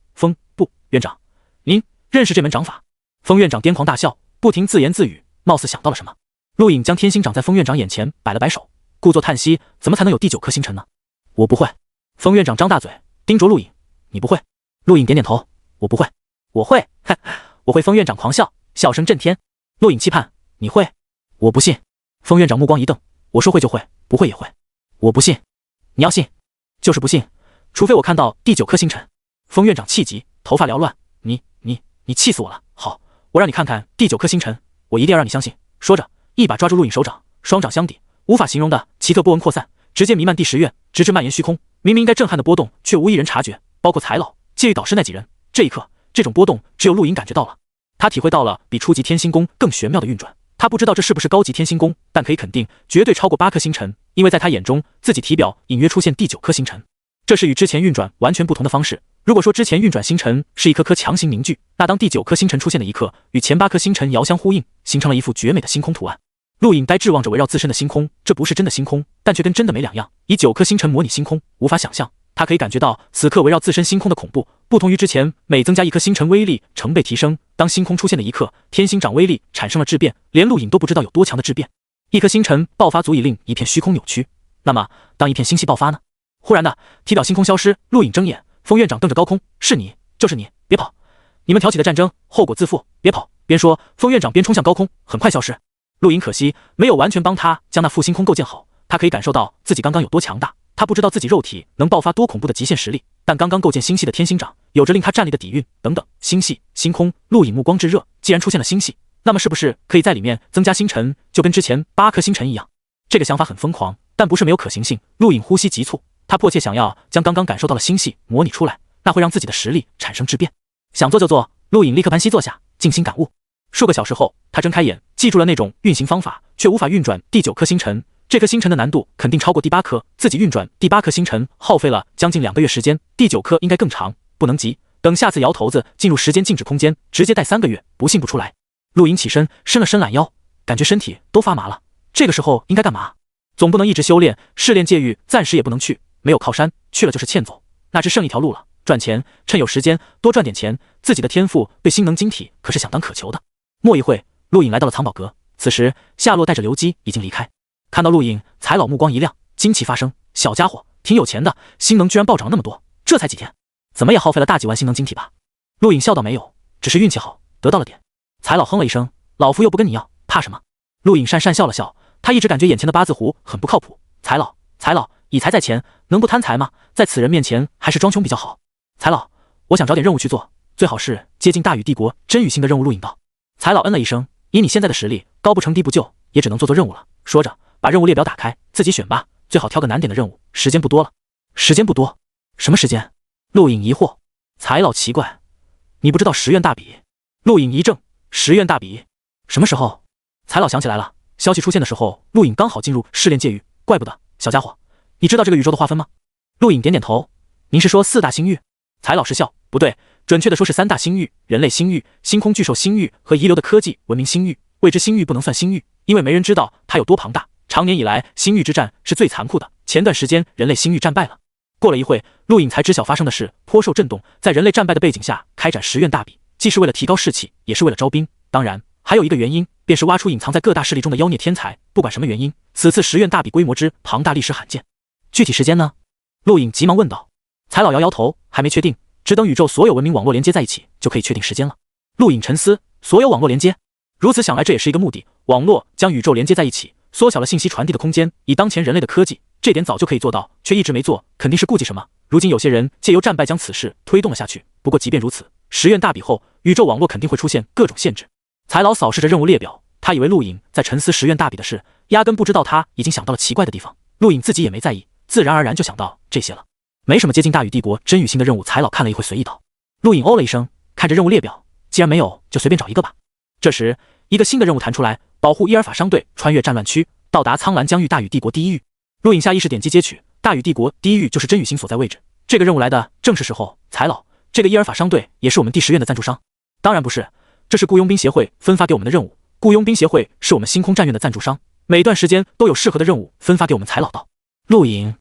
院长，您认识这门掌法？封院长癫狂大笑，不停自言自语，貌似想到了什么。陆颖将天星掌在封院长眼前摆了摆手，故作叹息：怎么才能有第9颗星辰呢？我不会。封院长张大嘴盯着陆颖：你不会？陆颖点点头：我不会。我会，哼，我会。封院长狂笑，笑声震天。陆颖期盼：你会？我不信。封院长目光一瞪：我说会就会，不会也会。我不信。你要信，就是不信，除非我看到第9颗星辰。封院长气急，头发缭乱：你气死我了！好，我让你看看第9颗星辰，我一定要让你相信。说着，一把抓住陆颖手掌，双掌相抵，无法形容的奇特波纹扩散，直接弥漫第10院，直至蔓延虚空。明明应该震撼的波动，却无一人察觉，包括财老、戒狱导师那几人。这一刻，这种波动只有陆颖感觉到了，他体会到了比初级天星功更玄妙的运转。他不知道这是不是高级天星功，但可以肯定，绝对超过8颗星辰，因为在他眼中，自己体表隐约出现第9颗星辰。这是与之前运转完全不同的方式。如果说之前运转星辰是一颗颗强行凝聚，那当第9颗星辰出现的一刻，与前8颗星辰遥相呼应，形成了一幅绝美的星空图案。陆颖呆滞望着围绕自身的星空，这不是真的星空，但却跟真的没两样。以9颗星辰模拟星空，无法想象他可以感觉到此刻围绕自身星空的恐怖，不同于之前每增加一颗星辰威力成倍提升。当星空出现的一刻，天星掌威力产生了质变，连陆颖都不知道有多强的质变。一颗星辰爆发足以令一片虚空扭曲，那么当一片星系爆发呢？忽然的，体表星空消失，陆颖睁眼，风院长瞪着高空，是你，就是你，别跑！你们挑起的战争，后果自负，别跑！边说，风院长边冲向高空，很快消失。陆颖可惜没有完全帮他将那副星空构建好，他可以感受到自己刚刚有多强大。他不知道自己肉体能爆发多恐怖的极限实力，但刚刚构建星系的天星掌有着令他站立的底蕴。等等，星系、星空，陆颖目光炙热。既然出现了星系，那么是不是可以在里面增加星辰，就跟之前8颗星辰一样？这个想法很疯狂，但不是没有可行性。陆颖呼吸急促，他迫切想要将刚刚感受到的星系模拟出来，那会让自己的实力产生质变。想做就做，陆颖立刻盘膝坐下，静心感悟。数个小时后，他睁开眼，记住了那种运行方法，却无法运转第9颗星辰。这颗星辰的难度肯定超过第8颗，自己运转第8颗星辰耗费了将近2个月时间，第9颗应该更长，不能急，等下次摇头子进入时间静止空间，直接待3个月，不信不出来。陆颖起身，伸了伸懒腰，感觉身体都发麻了。这个时候应该干嘛？总不能一直修炼，试炼界域暂时也不能去，没有靠山，去了就是欠走，那只剩一条路了，赚钱，趁有时间多赚点钱。自己的天赋对星能晶体可是想当可求的。莫一会，陆颖来到了藏宝阁，此时夏洛带着刘基已经离开。看到陆颖，财老目光一亮，惊奇发生，小家伙挺有钱的，星能居然暴涨那么多，这才几天，怎么也耗费了大几万星能晶体吧？陆颖笑道没有，只是运气好，得到了点。财老哼了一声，老夫又不跟你要，怕什么？陆颖讪讪笑了笑，他一直感觉眼前的八字胡很不靠谱。财老，以财在前，能不贪财吗？在此人面前还是装凶比较好。财老，我想找点任务去做，最好是接近大禹帝国真宇星的任务。陆颖道。财老嗯了一声，以你现在的实力，高不成低不就，也只能做任务了。说着，把任务列表打开，自己选吧，最好挑个难点的任务，时间不多了。时间不多？什么时间？陆颖疑惑。财老奇怪，你不知道10愿大比？陆颖一怔，10愿大比？什么时候？财老想起来了，消息出现的时候，陆颖刚好进入试炼界域，怪不得。小家伙，你知道这个宇宙的划分吗？陆颖点点头。您是说4大星域？财老是笑，不对，准确的说是3大星域：人类星域、星空巨兽星域和遗留的科技文明星域。未知星域不能算星域，因为没人知道它有多庞大。长年以来，星域之战是最残酷的。前段时间，人类星域战败了。过了一会，陆颖才知晓发生的事，颇受震动。在人类战败的背景下，开展10愿大比，既是为了提高士气，也是为了招兵。当然，还有一个原因，便是挖出隐藏在各大势力中的妖孽天才。不管什么原因，此次10愿大比规模之庞大，历史罕见。具体时间呢？陆颖急忙问道。财老摇摇头，还没确定，只等宇宙所有文明网络连接在一起，就可以确定时间了。陆颖沉思，所有网络连接？如此想来，这也是一个目的。网络将宇宙连接在一起，缩小了信息传递的空间。以当前人类的科技，这点早就可以做到，却一直没做，肯定是顾忌什么。如今有些人借由战败将此事推动了下去。不过即便如此，10愿大比后，宇宙网络肯定会出现各种限制。财老扫视着任务列表，他以为陆颖在沉思10愿大比的事，压根不知道他已经想到了奇怪的地方。陆颖自己也没在意，自然而然就想到这些了。没什么接近大禹帝国真宇星的任务。财老看了一会，随意道。陆颖哦了一声，看着任务列表，既然没有，就随便找一个吧。这时，一个新的任务弹出来，保护伊尔法商队穿越战乱区，到达苍蓝疆域大禹帝国第1域。陆颖下意识点击接取，大禹帝国第1域就是真宇星所在位置。这个任务来的正是时候。财老，这个伊尔法商队也是我们第10愿的赞助商？当然不是，这是雇佣兵协会分发给我们的任务。雇佣兵协会是我们星空战院的赞助商，每段时间都有适合的任务分发给我们。财老道。陆颖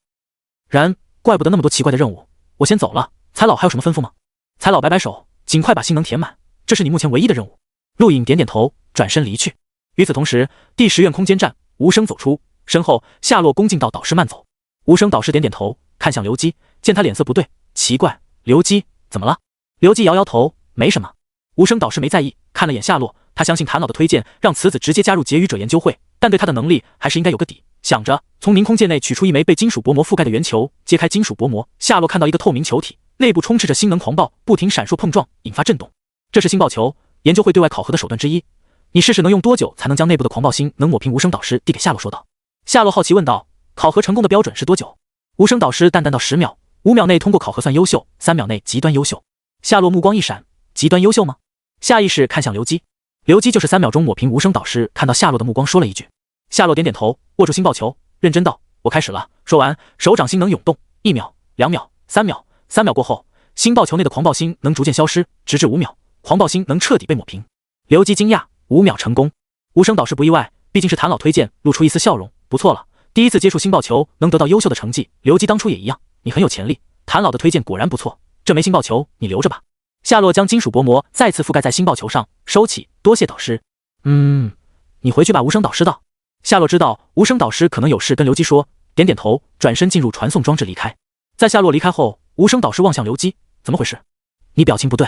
然，怪不得那么多奇怪的任务。我先走了，财老还有什么吩咐吗？财老摆摆手，尽快把星能填满，这是你目前唯一的任务。陆颖点点头，转身离去。与此同时，第10愿空间站，无声走出，身后夏洛恭敬道：“导师慢走。”无声导师点点头，看向刘基，见他脸色不对，奇怪，刘基怎么了？刘基摇摇头，没什么。无声导师没在意，看了眼夏洛，他相信谭老的推荐，让此子直接加入结语者研究会，但对他的能力还是应该有个底。想着从冥空界内取出一枚被金属薄膜覆盖的圆球，揭开金属薄膜，夏洛看到一个透明球体，内部充斥着星能狂暴，不停闪烁碰撞，引发震动。这是星爆球，研究会对外考核的手段之一。你试试能用多久才能将内部的狂暴星能抹平？无声导师递给夏洛说道。夏洛好奇问道：“考核成功的标准是多久？”无声导师淡淡道：“10秒，5秒内通过考核算优秀，3秒内极端优秀。”夏洛目光一闪，极端优秀吗？下意识看向刘基，刘基就是3秒钟抹平。无声导师看到夏洛的目光说了一句。夏洛点点头，握住星爆球，认真道：“我开始了。”说完，手掌星能涌动，1秒、2秒、3秒，3秒过后，星爆球内的狂暴星能逐渐消失，直至5秒，狂暴星能彻底被抹平。刘基惊讶，5秒成功。无声导师不意外，毕竟是谭老推荐，露出一丝笑容。不错了，第一次接触星爆球能得到优秀的成绩，刘基当初也一样。你很有潜力，谭老的推荐果然不错，这枚星爆球你留着吧。夏洛将金属薄膜再次覆盖在星爆球上，收起，多谢导师。你回去把无声导师道。夏洛知道无声导师可能有事跟刘基说，点点头，转身进入传送装置离开。在夏洛离开后，无声导师望向刘基，怎么回事？你表情不对。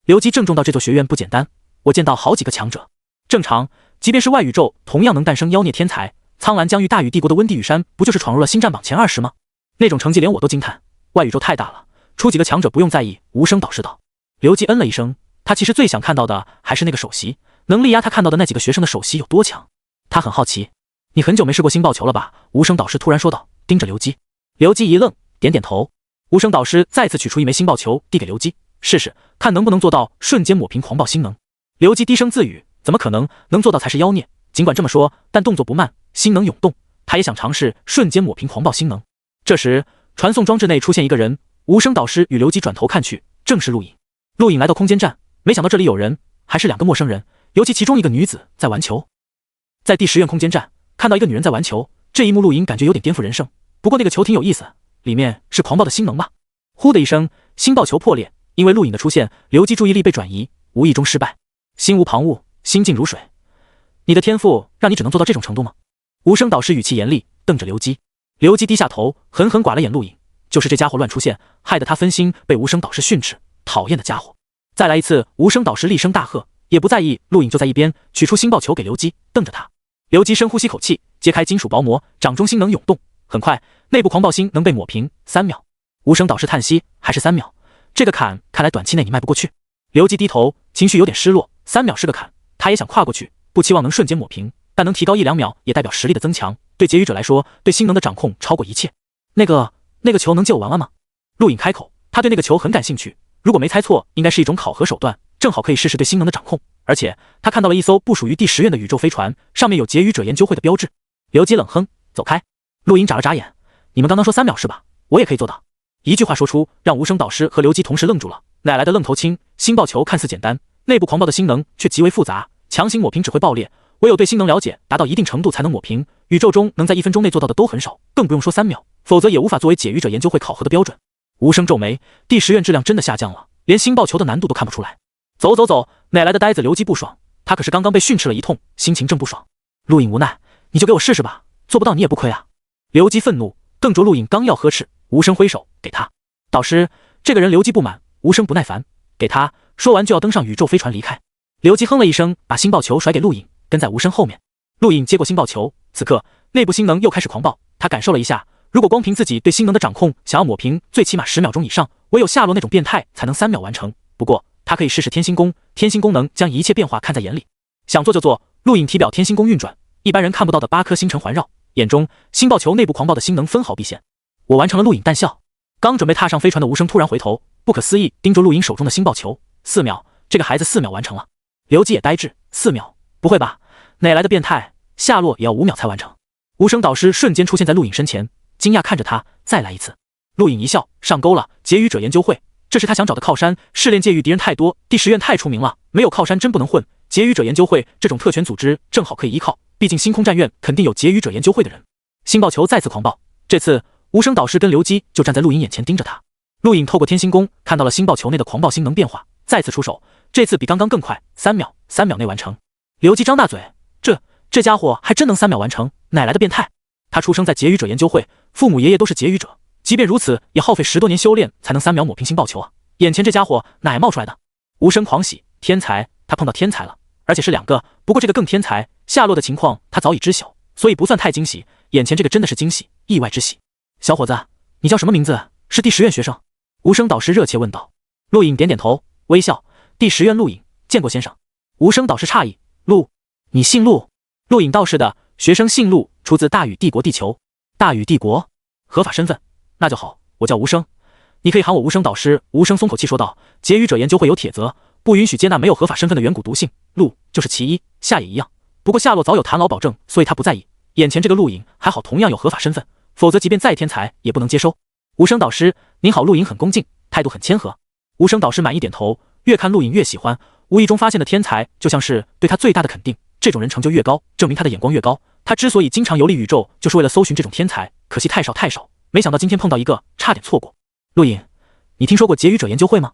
刘基郑重道，这座学院不简单，我见到好几个强者。正常，即便是外宇宙，同样能诞生妖孽天才。苍蓝疆域大禹帝国的温地羽山，不就是闯入了星战榜前20吗？那种成绩连我都惊叹。外宇宙太大了，出几个强者不用在意。无声导师道。刘基嗯了一声，他其实最想看到的还是那个首席，能力压他看到的那几个学生的首席有多强。他很好奇。你很久没试过星爆球了吧？无声导师突然说道，盯着刘基。刘基一愣，点点头。无声导师再次取出一枚星爆球，递给刘基，试试看能不能做到瞬间抹平狂暴星能。刘基低声自语，怎么可能，能做到才是妖孽。尽管这么说，但动作不慢，星能涌动，他也想尝试瞬间抹平狂暴星能。这时传送装置内出现一个人，无声导师与刘基转头看去，正是陆影。陆影来到空间站，没想到这里有人，还是2个陌生人，尤其其中一个女子在玩球。在第10院空间站看到一个女人在玩球，这一幕陆影感觉有点颠覆人生。不过那个球挺有意思，里面是狂暴的星能吧？呼的一声，星爆球破裂，因为陆影的出现，刘基注意力被转移，无意中失败。心无旁骛，心静如水。你的天赋让你只能做到这种程度吗？无声导师语气严厉，瞪着刘基。刘基低下头，狠狠剐了眼陆影，就是这家伙乱出现，害得他分心，被无声导师训斥。讨厌的家伙！再来一次！无声导师厉声大喝，也不在意。陆影就在一边取出星爆球给刘基，瞪着他。刘基深呼吸口气，揭开金属薄膜，掌中星能涌动。很快，内部狂暴星能被抹平。3秒。无声导师叹息，还是3秒，这个坎看来短期内你迈不过去。刘基低头，情绪有点失落。3秒是个坎，他也想跨过去，不期望能瞬间抹平，但能提高1-2秒也代表实力的增强。对结语者来说，对星能的掌控超过一切。那个球能借我玩玩吗？陆影开口，他对那个球很感兴趣。如果没猜错，应该是一种考核手段，正好可以试试对星能的掌控。而且他看到了一艘部属于第10院的宇宙飞船，上面有结语者研究会的标志。刘基冷哼，走开。陆影眨了眨眼，你们刚刚说3秒是吧？我也可以做到。一句话说出，让无声导师和刘基同时愣住了。哪来的愣头青？星爆球看似简单，内部狂暴的星能却极为复杂，强行抹平只会爆裂，唯有对星能了解达到一定程度才能抹平。宇宙中能在1分钟内做到的都很少，更不用说3秒，否则也无法作为解语者研究会考核的标准。无声皱眉，第10院质量真的下降了，连星爆球的难度都看不出来。走，哪来的呆子？刘基不爽，他可是刚刚被训斥了一通，心情正不爽。陆影无奈，你就给我试试吧，做不到你也不亏啊。刘基愤怒，瞪着陆影，刚要呵斥，无声挥手给他。导师，这个人刘基不满，无声不耐烦，给他。说完就要登上宇宙飞船离开。刘基哼了一声，把星爆球甩给陆影，跟在无声后面。陆影接过星爆球，此刻内部星能又开始狂暴，他感受了一下，如果光凭自己对星能的掌控，想要抹平，最起码10秒钟以上，唯有夏洛那种变态才能3秒完成。不过他可以试试天星功，天星功能将一切变化看在眼里，想做就做。陆影体表天星功运转，一般人看不到的8颗星辰环绕，眼中星爆球内部狂暴的星能分毫必现。我完成了。陆影淡笑。刚准备踏上飞船的无声突然回头，不可思议盯着陆影手中的星爆球。4秒，这个孩子4秒完成了。刘基也呆滞，4秒，不会吧？哪来的变态？夏洛也要5秒才完成。无声导师瞬间出现在陆影身前，惊讶看着他，再来一次。陆影一笑，上钩了。结语者研究会，这是他想找的靠山。试炼界域敌人太多，第10院太出名了，没有靠山真不能混。结语者研究会这种特权组织正好可以依靠，毕竟星空战院肯定有结语者研究会的人。星爆球再次狂暴，这次无声导师跟刘基就站在陆影眼前盯着他。陆影透过天星宫看到了星爆球内的狂暴星能变化，再次出手，这次比刚刚更快，3秒内完成。刘基张大嘴，这家伙还真能3秒完成，哪来的变态？他出生在结语者研究会，父母爷爷都是结语者，即便如此，也耗费10多年修炼才能3秒抹平星爆球啊！眼前这家伙哪冒出来的？无声狂喜，天才，他碰到天才了，而且是2个，不过这个更天才。夏洛的情况他早已知晓，所以不算太惊喜，眼前这个真的是惊喜，意外之喜。小伙子，你叫什么名字？是第10院学生？无声导师热切问道。陆影点点头，微笑，第10院陆影，见过先生。无声导师诧异，陆，你姓陆？陆影道是的，学生姓陆，出自大禹帝国地球。大禹帝国？合法身份？那就好，我叫无声，你可以喊我无声导师。无声松口气说道，结语者研究会有铁则，不允许接纳没有合法身份的远古毒性，陆就是其一，夏也一样。不过夏洛早有谭老保证，所以他不在意。眼前这个陆影还好同样有合法身份，否则即便再天才也不能接收。无声导师您好。陆影很恭敬，态度很谦和。无声导师满意点头，越看陆影越喜欢，无意中发现的天才就像是对他最大的肯定，这种人成就越高，证明他的眼光越高。他之所以经常游历宇宙，就是为了搜寻这种天才，可惜太少，没想到今天碰到一个，差点错过。陆颖，你听说过结语者研究会吗？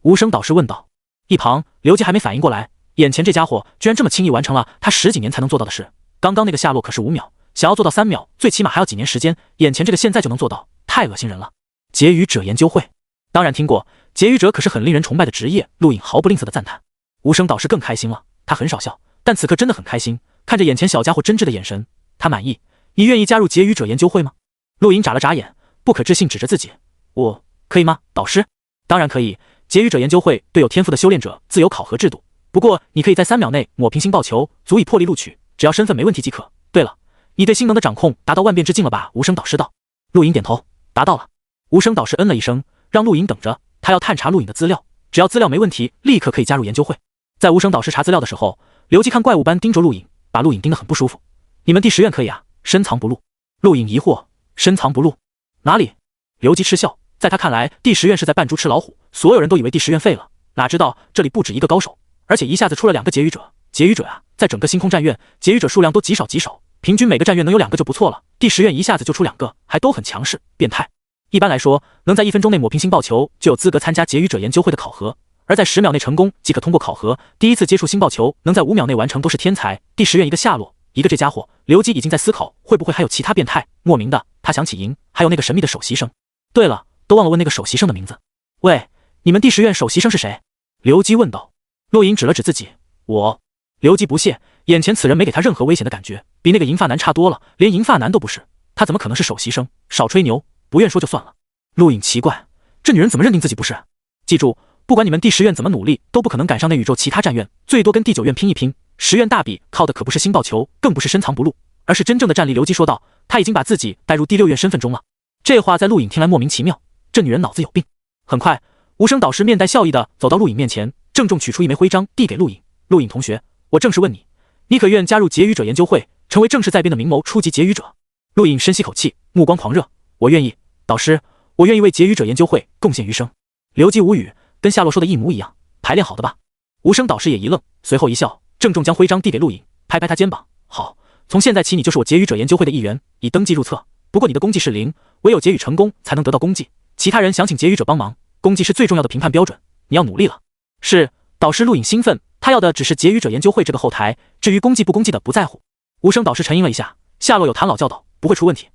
无声导师问道。一旁刘基还没反应过来，眼前这家伙居然这么轻易完成了他10几年才能做到的事。刚刚那个下落可是5秒，想要做到3秒，最起码还要几年时间，眼前这个现在就能做到，太恶心人了。结语者研究会，当然听过，结语者可是很令人崇拜的职业。陆颖毫不吝啬的赞叹。无声导师更开心了，他很少笑，但此刻真的很开心，看着眼前小家伙真挚的眼神，他满意。你愿意加入结语者研究会吗？陆颖眨了眨眼，不可置信指着自己，我可以吗，导师？当然可以，结语者研究会对有天赋的修炼者自有考核制度，不过你可以在3秒内抹平星爆球，足以破例录取，只要身份没问题即可。对了，你对星能的掌控达到万变之境了吧？无声导师道。陆颖点头，达到了。无声导师嗯了一声，让陆颖等着，他要探查陆颖的资料，只要资料没问题，立刻可以加入研究会。在无声导师查资料的时候，刘基看怪物般盯着陆颖，把陆颖盯得很不舒服。你们第10院可以啊，深藏不露。陆颖疑惑，深藏不露？哪里？刘基嗤笑，在他看来，第10院是在扮猪吃老虎，所有人都以为第10院废了，哪知道这里不止一个高手，而且一下子出了2个结语者。结语者啊，在整个星空战院，结语者数量都极少极少，平均每个战院能有2个就不错了。第10院一下子就出2个，还都很强势，变态。一般来说，能在1分钟内抹平星爆球，就有资格参加结语者研究会的考核，而在10秒内成功即可通过考核。第一次接触星爆球，能在5秒内完成都是天才。第10院一个下落，一个这家伙，刘基已经在思考会不会还有其他变态。莫名的，他想起赢，还有那个神秘的首席生。对了，都忘了问那个首席生的名字。喂，你们第10院首席生是谁？刘基问道。陆颖指了指自己，我。刘基不屑，眼前此人没给他任何危险的感觉，比那个银发男差多了，连银发男都不是，他怎么可能是首席生？少吹牛，不愿说就算了。陆颖奇怪，这女人怎么认定自己不是？记住，不管你们第10院怎么努力，都不可能赶上那宇宙其他战院，最多跟第9院拼一拼。10院大比靠的可不是星爆球，更不是深藏不露，而是真正的战力。刘基说道，他已经把自己带入第6院身份中了。这话在陆颖听来莫名其妙，这女人脑子有病。很快，无声导师面带笑意的走到陆颖面前，郑重取出一枚徽章递给陆颖。陆颖同学，我正式问你，你可愿加入结语者研究会，成为正式在编的明眸初级结语者？陆颖深吸口气，目光狂热，我愿意，导师，我愿意为结语者研究会贡献余生。刘基无语，跟夏洛说的一模一样，排练好的吧？无声导师也一愣，随后一笑，郑重将徽章递给陆颖，拍拍他肩膀，好，从现在起你就是我结语者研究会的一员，已登记入册。不过你的功绩是0，唯有结语成功才能得到功绩，其他人想请结语者帮忙，功绩是最重要的评判标准，你要努力了。是，导师。陆颖兴奋，他要的只是结语者研究会这个后台，至于功绩不功绩的不在乎。无声导师沉吟了一下，夏洛有谭老教导，不会出问题。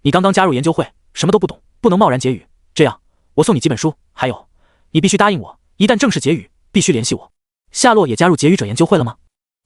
你刚刚加入研究会，什么都不懂，不能贸然结语，这样我送你几本书，还有你必须答应我，一旦正式结语，必须联系我。夏洛也加入结语者研究会了吗？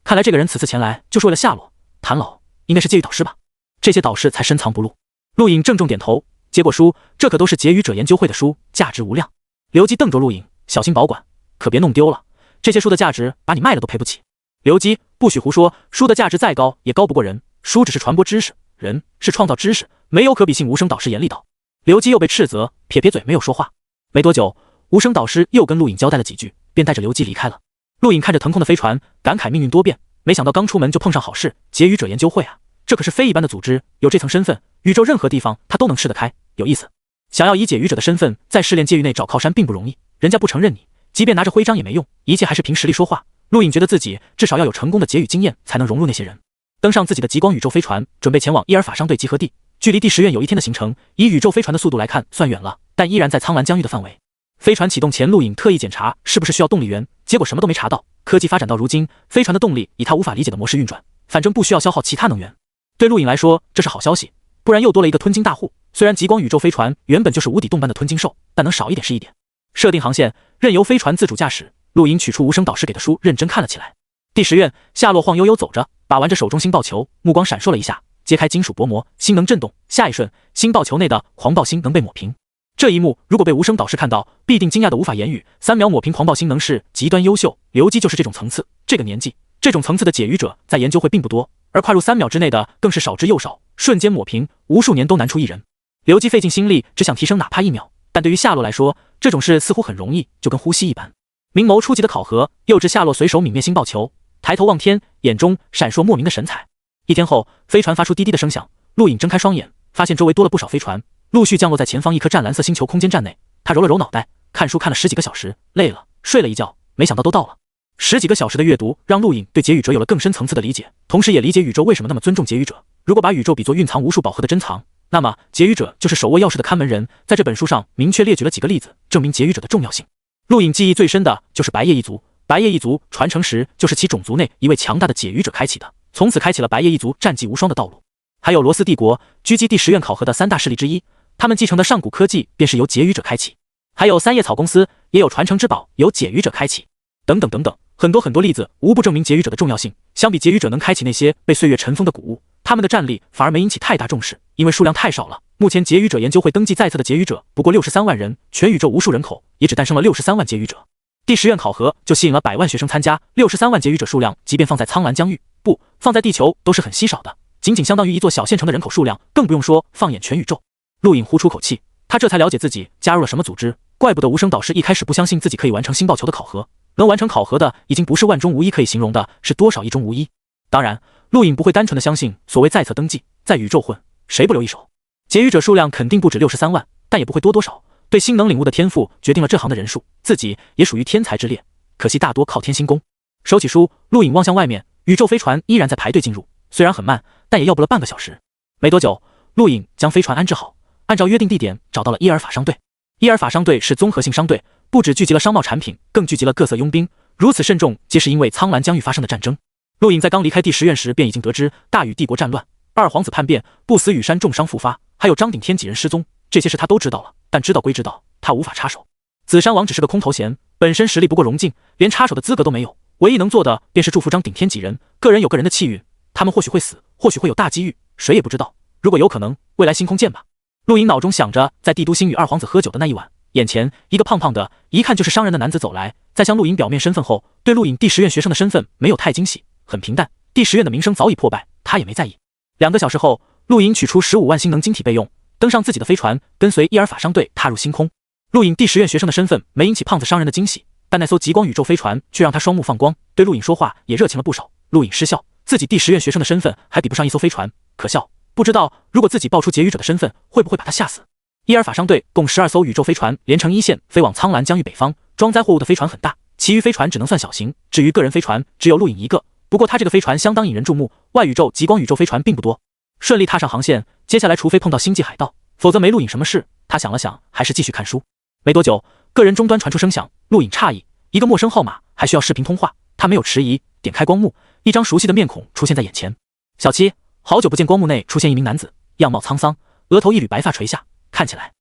看来这个人此次前来就是为了夏洛。谭老应该是结语导师吧？这些导师才深藏不露。陆颖郑重点头，接过书，这可都是结语者研究会的书，价值无量。刘基瞪着陆颖，小心保管，可别弄丢了，这些书的价值把你卖了都赔不起。刘基，不许胡说，书的价值再高也高不过人，书只是传播知识，人是创造知识，没有可比性。无声导师严厉道。刘基又被斥责，撇撇嘴没有说话。没多久，无声导师又跟陆颖交代了几句，便带着刘基离开了。陆颖看着腾空的飞船，感慨命运多变，没想到刚出门就碰上好事，结语者研究会啊，这可是非一般的组织，有这层身份，宇宙任何地方他都能吃得开，有意思。想要以解语者的身份在试炼界域内找靠山并不容易，人家不承认你，即便拿着徽章也没用，一切还是凭实力说话。陆颖觉得自己至少要有成功的解语经验，才能融入那些人。登上自己的极光宇宙飞船，准备前往伊尔法商队集合地，距离第10院有1天的行程，以宇宙飞船的速度来看算远了，但依然在苍蓝疆域的范围。飞船启动前，陆颖特意检查是不是需要动力源，结果什么都没查到。科技发展到如今，飞船的动力以他无法理解的模式运转，反正不需要消耗其他能源。对陆颖来说，这是好消息，不然又多了一个吞金大户。虽然极光宇宙飞船原本就是无底洞般的吞金兽，但能少一点是一点。设定航线，任由飞船自主驾驶。陆颖取出无声导师给的书，认真看了起来。第10院，夏洛晃悠悠走着，把玩着手中星爆球，目光闪烁了一下，揭开金属薄膜，星能震动。下一瞬，星爆球内的狂暴星能被抹平。这一幕如果被无声导师看到，必定惊讶的无法言语。3秒抹平狂暴星能是极端优秀，刘基就是这种层次。这个年纪，这种层次的解语者在研究会并不多，而跨入3秒之内的更是少之又少，瞬间抹平，无数年都难出一人。刘基费尽心力，只想提升哪怕1秒，但对于夏洛来说，这种事似乎很容易，就跟呼吸一般。明眸初级的考核，诱致夏洛随手泯灭星爆球，抬头望天，眼中闪烁莫名的神采。1天后，飞船发出滴滴的声响，陆颖睁开双眼，发现周围多了不少飞船，陆续降落在前方一颗湛蓝色星球空间站内。他揉了揉脑袋，看书看了10几个小时，累了，睡了一觉，没想到都到了。10几个小时的阅读，让陆颖对结语者有了更深层次的理解，同时也理解宇宙为什么那么尊重结语者。如果把宇宙比作蕴藏无数宝盒的珍藏，那么劫狱者就是手握钥匙的看门人。在这本书上明确列举了几个例子，证明劫狱者的重要性。陆隐记忆最深的就是白夜一族。白夜一族传承时就是其种族内一位强大的解狱者开启的，从此开启了白夜一族战绩无双的道路。还有罗斯帝国，狙击第10院考核的3大势力之一，他们继承的上古科技便是由劫狱者开启。还有三叶草公司也有传承之宝由解狱者开启，等等等等，很多例子无不证明劫狱者的重要性。相比劫狱者能开启那些被岁月尘封的古物，他们的战力反而没引起太大重视，因为数量太少了。目前劫狱者研究会登记在册的劫狱者不过63万人，全宇宙无数人口也只诞生了63万劫狱者。第10院考核就吸引了100万学生参加，63万劫狱者数量，即便放在苍蓝疆域，不放在地球都是很稀少的，仅相当于一座小县城的人口数量，更不用说放眼全宇宙。陆隐呼出口气，他这才了解自己加入了什么组织，怪不得无声导师一开始不相信自己可以完成星爆球的考核，能完成考核的已经不是万中无一可以形容的，是多少亿中无一。当然，陆隐不会单纯的相信所谓在册登记，在宇宙混，谁不留一手？劫狱者数量肯定不止63万，但也不会多少。对星能领悟的天赋决定了这行的人数，自己也属于天才之列，可惜大多靠天心功。收起书，陆隐望向外面，宇宙飞船依然在排队进入，虽然很慢，但也要不了半个小时。没多久，陆隐将飞船安置好，按照约定地点找到了伊尔法商队。伊尔法商队是综合性商队，不只聚集了商贸产品，更聚集了各色佣兵。如此慎重，皆是因为苍蓝疆域发生的战争。陆隐在刚离开第10院时便已经得知大禹帝国战乱、二皇子叛变、不死羽山重伤复发，还有张顶天几人失踪，这些事他都知道了，但知道归知道，他无法插手。紫山王只是个空头衔，本身实力不过荣晋，连插手的资格都没有，唯一能做的便是祝福张顶天几人，个人有个人的气运，他们或许会死，或许会有大机遇，谁也不知道。如果有可能，未来星空见吧。陆隐脑中想着在帝都星与二皇子喝酒的那一晚，眼前一个胖胖的，一看就是商人的男子走来，在向陆隐表面身份后，对陆隐第10院学生的身份没有太惊喜，很平淡。第10院的名声早已破败，他也没在意。2个小时后，陆隐取出15万星能晶体备用，登上自己的飞船，跟随伊尔法商队踏入星空。陆隐第10院学生的身份没引起胖子商人的惊喜，但那艘极光宇宙飞船却让他双目放光，对陆隐说话也热情了不少。陆隐失笑，自己第10院学生的身份还比不上一艘飞船，可笑。不知道如果自己爆出劫狱者的身份，会不会把他吓死？伊尔法商队共12艘宇宙飞船连成一线，飞往苍蓝疆域北方。装载货物的飞船很大，其余飞船只能算小型。至于个人飞船，只有陆隐一个，不过他这个飞船相当引人注目。外宇宙极光宇宙飞船并不多。顺利踏上航线，接下来除非碰到星际海盗，否则没陆隐什么事。他想了想，还是继续看书。没多久，个人终端传出声响，陆隐诧异，一个陌生号码还需要视频通话。他没有迟疑，点开光幕，一张熟悉的面孔出现在眼前。小七，好久不见。光幕内出现一名男子，样貌沧桑，额头一缕白发垂下，看起来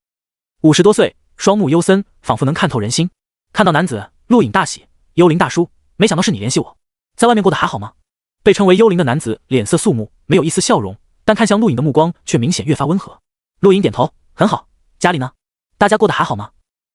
50多岁，双目幽森，仿佛能看透人心。看到男子，陆隐大喜，幽灵大叔，没想到是你联系我，在外面过得还好吗？被称为幽灵的男子脸色肃穆，没有一丝笑容，但看向陆隐的目光却明显越发温和。陆隐点头，很好。家里呢？大家过得还好吗？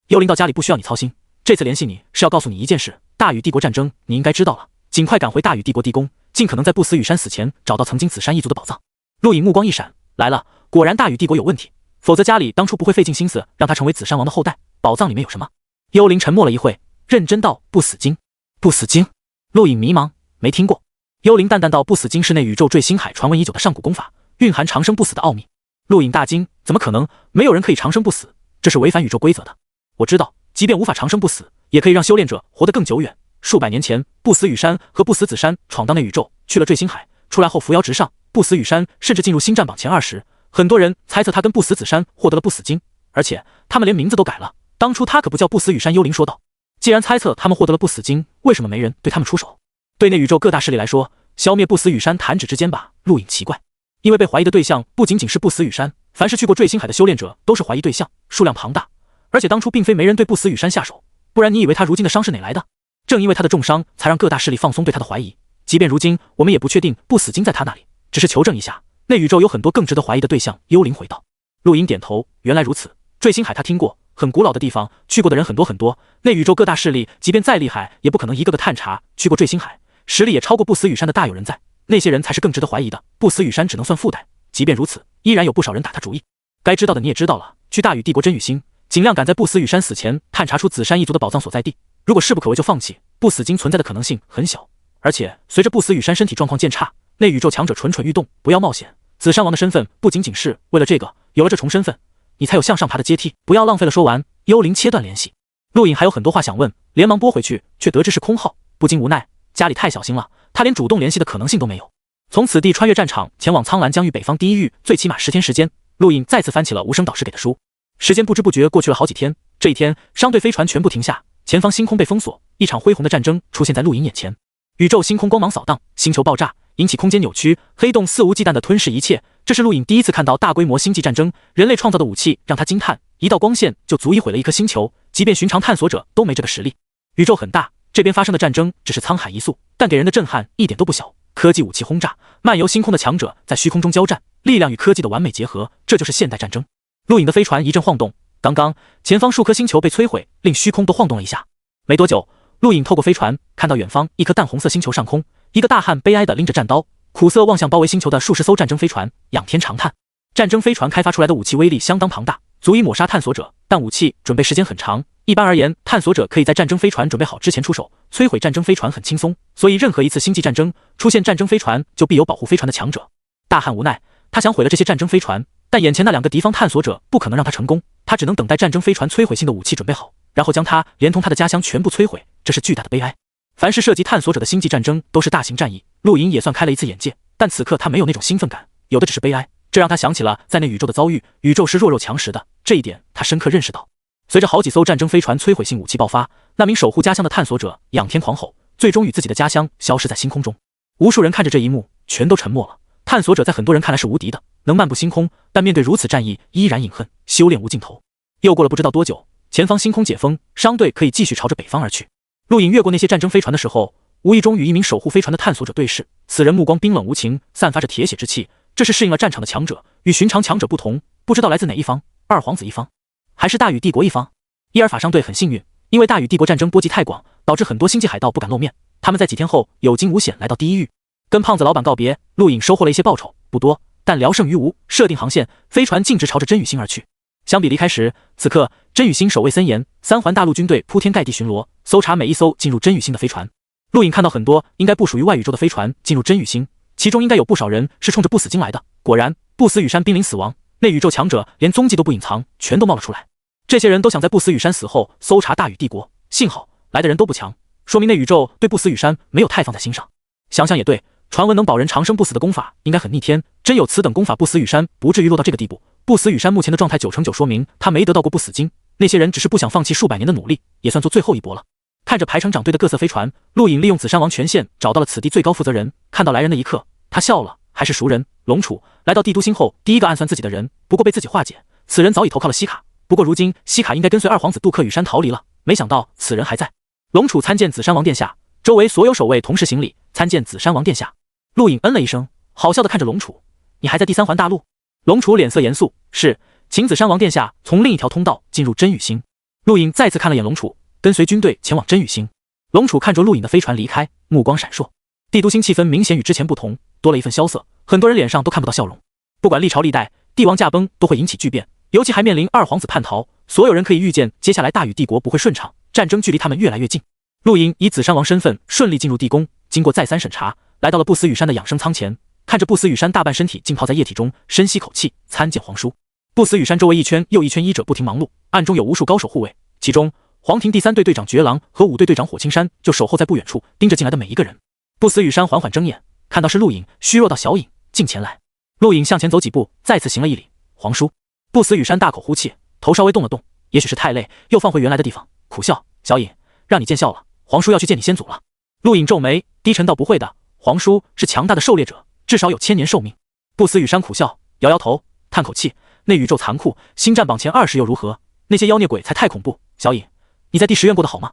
幽灵到家里不需要你操心，这次联系你是要告诉你一件事，大禹帝国战争你应该知道了，尽快赶回大禹帝国地宫，尽可能在不死羽山死前找到曾经紫山一族的宝藏。陆隐目光一闪，来了，果然大禹帝国有问题，否则家里当初不会费尽心思让他成为紫山王的后代。宝藏里面有什么？幽灵沉默了一会，认真道：不死经。不死经？陆隐迷茫，没听过。幽灵淡淡道：不死经是内宇宙坠星海传闻已久的上古功法，蕴含长生不死的奥秘。陆隐大惊，怎么可能？没有人可以长生不死，这是违反宇宙规则的。我知道，即便无法长生不死，也可以让修炼者活得更久远。数百年前，不死羽山和不死紫山闯荡内宇宙，去了坠星海，出来后扶摇直上。不死羽山甚至进入星战榜前20，很多人猜测他跟不死紫山获得了不死经，而且他们连名字都改了。当初他可不叫不死羽山。幽灵说道。既然猜测他们获得了不死经，为什么没人对他们出手？对内宇宙各大势力来说，消灭不死羽山弹指之间吧。陆隐奇怪，因为被怀疑的对象不仅仅是不死羽山，凡是去过坠星海的修炼者都是怀疑对象，数量庞大。而且当初并非没人对不死羽山下手，不然你以为他如今的伤是哪来的？正因为他的重伤，才让各大势力放松对他的怀疑。即便如今我们也不确定不死经在他那里，只是求证一下，内宇宙有很多更值得怀疑的对象。幽灵回道。陆隐点头，原来如此。坠星海他听过，很古老的地方，去过的人很多很多。内宇宙各大势力即便再厉害，也不可能一个个探查。去过坠星海，实力也超过不死羽山的大有人在，那些人才是更值得怀疑的。不死羽山只能算附带，即便如此，依然有不少人打他主意。该知道的你也知道了，去大禹帝国真宇星，尽量赶在不死羽山死前探查出紫山一族的宝藏所在地。如果势不可为就放弃，不死经存在的可能性很小。而且随着不死羽山身体状况渐差，内宇宙强者蠢蠢欲动，不要冒险。紫山王的身份不仅仅是为了这个，有了这重身份，你才有向上爬的阶梯。不要浪费了。说完，幽灵切断联系。陆隐还有很多话想问，连忙拨回去，却得知是空号，不禁无奈。家里太小心了，他连主动联系的可能性都没有。从此地穿越战场前往苍蓝疆域北方第一域，最起码10天时间。陆颖再次翻起了无声导师给的书。时间不知不觉过去了好几天。这一天，商队飞船全部停下，前方星空被封锁，一场恢宏的战争出现在陆颖眼前。宇宙星空光芒扫荡，星球爆炸，引起空间扭曲，黑洞肆无忌惮地吞噬一切。这是陆颖第一次看到大规模星际战争，人类创造的武器让他惊叹，一道光线就足以毁了一颗星球，即便寻常探索者都没这个实力。宇宙很大，这边发生的战争只是沧海一粟，但给人的震撼一点都不小。科技武器轰炸，漫游星空的强者在虚空中交战，力量与科技的完美结合，这就是现代战争。陆颖的飞船一阵晃动，刚刚前方数颗星球被摧毁，令虚空都晃动了一下。没多久，陆颖透过飞船看到远方一颗淡红色星球上空，一个大汉悲哀地拎着战刀，苦涩望向包围星球的数十艘战争飞船，仰天长叹。战争飞船开发出来的武器威力相当庞大，足以抹杀探索者，但武器准备时间很长。一般而言，探索者可以在战争飞船准备好之前出手，摧毁战争飞船很轻松，所以任何一次星际战争出现战争飞船，就必有保护飞船的强者。大汉无奈，他想毁了这些战争飞船，但眼前那2个敌方探索者不可能让他成功，他只能等待战争飞船摧毁性的武器准备好，然后将他连同他的家乡全部摧毁，这是巨大的悲哀。凡是涉及探索者的星际战争都是大型战役，陆颖也算开了一次眼界，但此刻他没有那种兴奋感，有的只是悲哀。这让他想起了在那宇宙的遭遇，宇宙是弱肉强食的，这一点他深刻认识到。随着好几艘战争飞船摧毁性武器爆发，那名守护家乡的探索者仰天狂吼，最终与自己的家乡消失在星空中。无数人看着这一幕，全都沉默了。探索者在很多人看来是无敌的，能漫步星空，但面对如此战役，依然隐恨，修炼无尽头。又过了不知道多久，前方星空解封，商队可以继续朝着北方而去。陆颖越过那些战争飞船的时候，无意中与一名守护飞船的探索者对视，此人目光冰冷无情，散发着铁血之气，这是适应了战场的强者，与寻常强者不同，不知道来自哪一方，二皇子一方，还是大禹帝国一方。伊尔法商队很幸运，因为大禹帝国战争波及太广，导致很多星际海盗不敢露面，他们在几天后有惊无险来到第一域，跟胖子老板告别。陆颖收获了一些报酬，不多，但聊胜于无。设定航线，飞船径直朝着真宇星而去。相比离开时，此刻真宇星守卫森严，3环大陆军队铺天盖地巡逻，搜查每一艘进入真宇星的飞船。陆颖看到很多应该不属于外宇宙的飞船进入真宇星，其中应该有不少人是冲着不死金来的。果然，不死羽山濒临死亡，那宇宙强者连踪迹都不隐藏，全都冒了出来。这些人都想在不死羽山死后搜查大禹帝国，幸好来的人都不强，说明那宇宙对不死羽山没有太放在心上。想想也对，传闻能保人长生不死的功法应该很逆天，真有此等功法，不死羽山不至于落到这个地步。不死羽山目前的状态9成9说明他没得到过不死金，那些人只是不想放弃数百年的努力，也算做最后一搏了。看着排成长队的各色飞船，陆颖利用紫山王权限找到了此地最高负责人。看到来人的一刻，他笑了，还是熟人龙楚。来到帝都星后，第一个暗算自己的人，不过被自己化解。此人早已投靠了西卡，不过如今西卡应该跟随二皇子渡克羽山逃离了，没想到此人还在。龙楚参见紫山王殿下，周围所有守卫同时行礼，参见紫山王殿下。陆颖嗯了一声，好笑地看着龙楚，你还在第3环大陆？龙楚脸色严肃，是，请紫山王殿下从另一条通道进入真宇星。陆颖再次看了眼龙楚，跟随军队前往真宇星。龙楚看着陆颖的飞船离开，目光闪烁。帝都星气氛明显与之前不同，多了一份萧瑟，很多人脸上都看不到笑容。不管历朝历代，帝王驾崩都会引起巨变，尤其还面临二皇子叛逃，所有人可以预见接下来大禹帝国不会顺畅，战争距离他们越来越近。陆颖以紫山王身份顺利进入地宫，经过再三审查，来到了不死羽山的养生舱前，看着不死羽山大半身体浸泡在液体中，深吸口气，参见皇叔。不死羽山周围一圈又一圈医者不停忙碌，暗中有无数高手护卫，其中黄庭第3队队长绝狼和5队队长火青山就守候在不远处，盯着进来的每一个人。不死羽山缓缓睁眼，看到是陆颖，虚弱到小影，近前来。陆颖向前走几步，再次行了一礼，皇叔。不死羽山大口呼气，头稍微动了动，也许是太累，又放回原来的地方，苦笑，小影，让你见笑了，皇叔要去见你先祖了。陆颖皱眉，低沉道，不会的，皇叔是强大的狩猎者，至少有1000年寿命。不死羽山苦笑，摇摇头，叹口气，那宇宙残酷，星战榜前20又如何？那些妖孽鬼才太恐怖。小影，你在第10院过得好吗？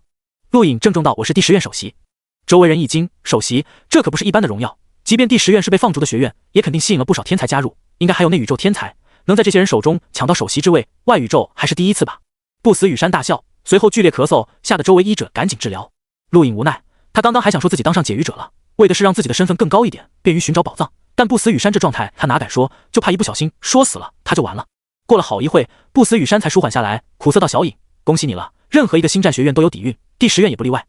陆颖郑重道，我是第10院首席。周围人一惊，首席，这可不是一般的荣耀，即便第10院是被放逐的学院，也肯定吸引了不少天才加入，应该还有那宇宙天才，能在这些人手中抢到首席之位，外宇宙还是第一次吧。不死羽山大笑，随后剧烈咳嗽，吓得周围医者赶紧治疗。陆颖无奈，他刚刚还想说自己当上解语者了，为的是让自己的身份更高一点，便于寻找宝藏，但不死羽山这状态他哪敢说，就怕一不小心说死了他就完了。过了好一会，不死羽山才舒缓下来，苦涩道，小颖，恭喜你了，任何一个星战学院都有底蕴，第10院也不例外，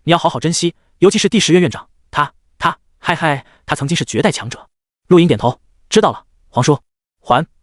你要好好珍惜，尤其是第10院院长，他曾经是绝代强者。陆颖点头，知道了，皇叔。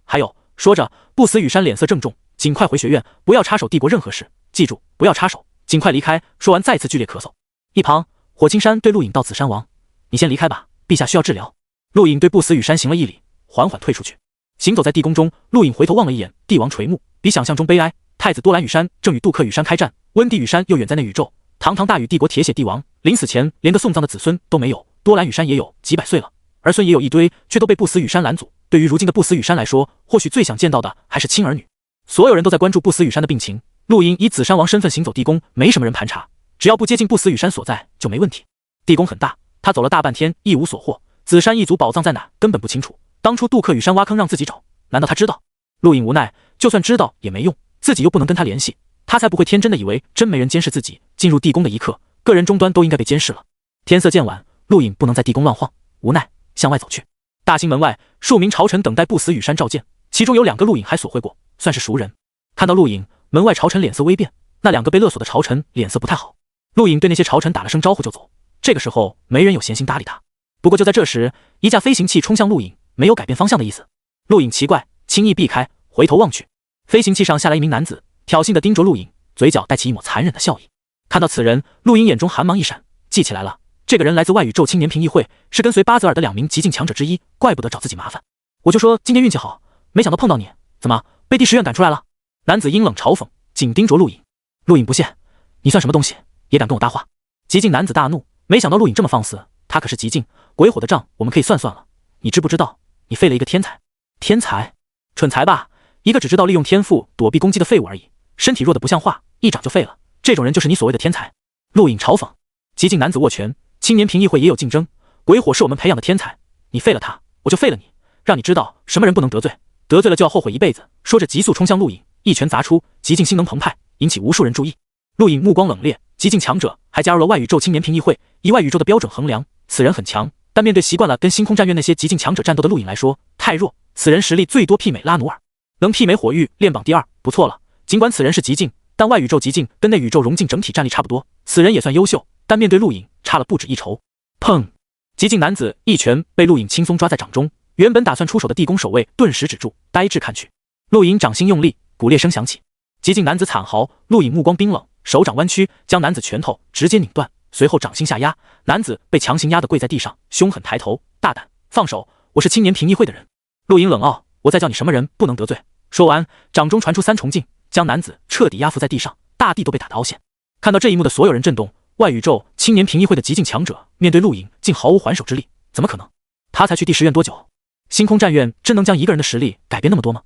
还有，说着，不死羽山脸色郑重，尽快回学院，不要插手帝国任何事，记住，不要插手，尽快离开。说完再次剧烈咳嗽。一旁，火青山对陆颖道，紫山王，你先离开吧，陛下需要治疗。陆颖对不死羽山行了一礼，缓缓退出去。行走在地宫中，陆隐回头望了一眼帝王垂暮，比想象中悲哀。太子多兰羽山正与杜克羽山开战，温帝羽山又远在内宇宙，堂堂大禹帝国铁血帝王，临死前连个送葬的子孙都没有。多兰羽山也有几百岁了，儿孙也有一堆，却都被不死羽山拦阻。对于如今的不死羽山来说，或许最想见到的还是亲儿女。所有人都在关注不死羽山的病情，陆隐以紫山王身份行走地宫，没什么人盘查，只要不接近不死羽山所在就没问题。地宫很大，他走了大半天一无所获，紫山一族宝藏在哪根本不清楚。当初杜克羽山挖坑让自己找，难道他知道？陆隐无奈，就算知道也没用，自己又不能跟他联系，他才不会天真的以为真没人监视自己。进入地宫的一刻，个人终端都应该被监视了。天色渐晚，陆隐不能在地宫乱晃，无奈向外走去。大兴门外，数名朝臣等待不死羽山召见，其中有2个陆隐还索贿过，算是熟人。看到陆隐，门外朝臣脸色微变，那2个被勒索的朝臣脸色不太好。陆隐对那些朝臣打了声招呼就走，这个时候没人有闲心搭理他。不过就在这时，一架飞行器冲向陆隐，没有改变方向的意思。陆隐奇怪，轻易避开，回头望去，飞行器上下来一名男子，挑衅地盯着陆隐，嘴角带起一抹残忍的笑意。看到此人，陆隐眼中寒芒一闪，记起来了，这个人来自外宇宙青年评议会，是跟随巴泽尔的2名极境强者之一，怪不得找自己麻烦。我就说今天运气好，没想到碰到你，怎么被帝师院赶出来了？男子阴冷嘲讽，紧盯着陆隐。陆隐不屑，你算什么东西，也敢跟我搭话？极境男子大怒，没想到陆隐这么放肆，他可是极境鬼火的账，我们可以算算了。你知不知道，你废了一个天才？天才？蠢材吧，一个只知道利用天赋躲避攻击的废物而已，身体弱得不像话，一掌就废了，这种人就是你所谓的天才？陆隐嘲讽。极境男子握拳，青年评议会也有竞争，鬼火是我们培养的天才，你废了他，我就废了你，让你知道什么人不能得罪，得罪了就要后悔一辈子。说着急速冲向陆隐，一拳砸出，极境性能澎湃，引起无数人注意。陆隐目光冷冽，极境强者还加入了外宇宙青年评议会，以外宇宙的标准衡量，此人很强，但面对习惯了跟星空战院那些极境强者战斗的陆隐来说太弱，此人实力最多媲美拉努尔，能媲美火域炼榜第2，不错了。尽管此人是极境，但外宇宙极境跟内宇宙融境整体战力差不多，此人也算优秀，但面对陆隐差了不止一筹。砰！极境男子一拳被陆隐轻松抓在掌中，原本打算出手的地宫守卫顿时止住，呆滞看去。陆隐掌心用力，骨裂声响起，极境男子惨嚎，陆隐目光冰冷，手掌弯曲，将男子拳头直接拧断，随后掌心下压，男子被强行压得跪在地上，凶狠抬头，大胆，放手，我是青年评议会的人。陆隐冷傲，我再叫你什么人不能得罪。说完，掌中传出3重劲，将男子彻底压伏在地上，大地都被打得凹陷。看到这一幕的所有人震动，外宇宙青年评议会的极境强者面对陆隐竟毫无还手之力，怎么可能？他才去第10院多久？星空战院真能将一个人的实力改变那么多吗？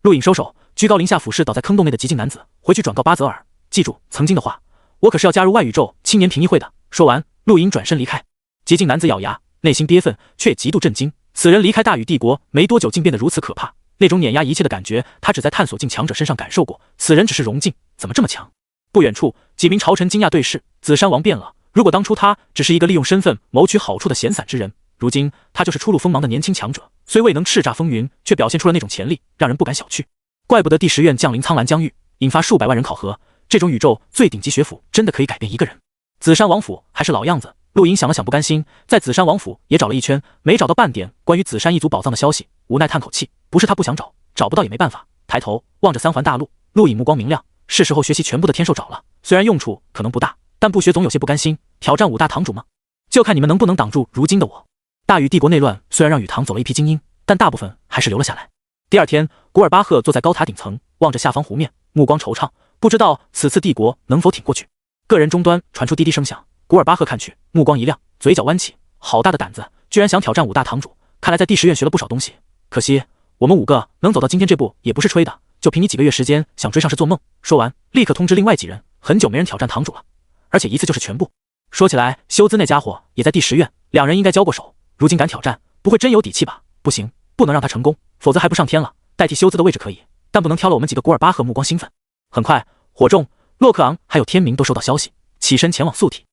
陆隐收手，居高临下俯视倒在坑洞内的极境男子，回去转告巴泽尔，记住曾经的话，我可是要加入外宇宙青年评议会的。说完，陆隐转身离开。极境男子咬牙，内心憋愤，却也极度震惊。此人离开大禹帝国没多久，竟变得如此可怕，那种碾压一切的感觉，他只在探索境强者身上感受过。此人只是融境，怎么这么强？不远处，几名朝臣惊讶对视。紫山王变了，如果当初他只是一个利用身份谋取好处的闲散之人，如今他就是初露锋芒的年轻强者，虽未能叱咤风云，却表现出了那种潜力，让人不敢小觑。怪不得第10院降临苍蓝疆域，引发数百万人考核，这种宇宙最顶级学府真的可以改变一个人。紫山王府还是老样子，陆隐想了想不甘心，在紫山王府也找了一圈，没找到半点关于紫山一族宝藏的消息，无奈叹口气，不是他不想找，找不到也没办法。抬头望着3环大陆，陆隐目光明亮，是时候学习全部的天兽爪了，虽然用处可能不大，但不学总有些不甘心。挑战5大堂主吗？就看你们能不能挡住如今的我。大禹帝国内乱，虽然让禹堂走了一批精英，但大部分还是留了下来。第2天，古尔巴赫坐在高塔顶层，望着下方湖面，目光惆怅，不知道此次帝国能否挺过去。个人终端传出滴滴声响，古尔巴赫看去，目光一亮，嘴角弯起，好大的胆子，居然想挑战5大堂主，看来在第10院学了不少东西。可惜我们5个能走到今天这步也不是吹的，就凭你几个月时间想追上是做梦。说完，立刻通知另外几人，很久没人挑战堂主了，而且一次就是全部。说起来，修兹那家伙也在第10院，2人应该交过手，如今敢挑战，不会真有底气吧？不行，不能让他成功，否则还不上天了。代替修兹的位置可以，但不能挑了我们几个。古尔巴赫目光兴奋。很快，火众、洛克昂还有天明都收到消息，起身前往宿体。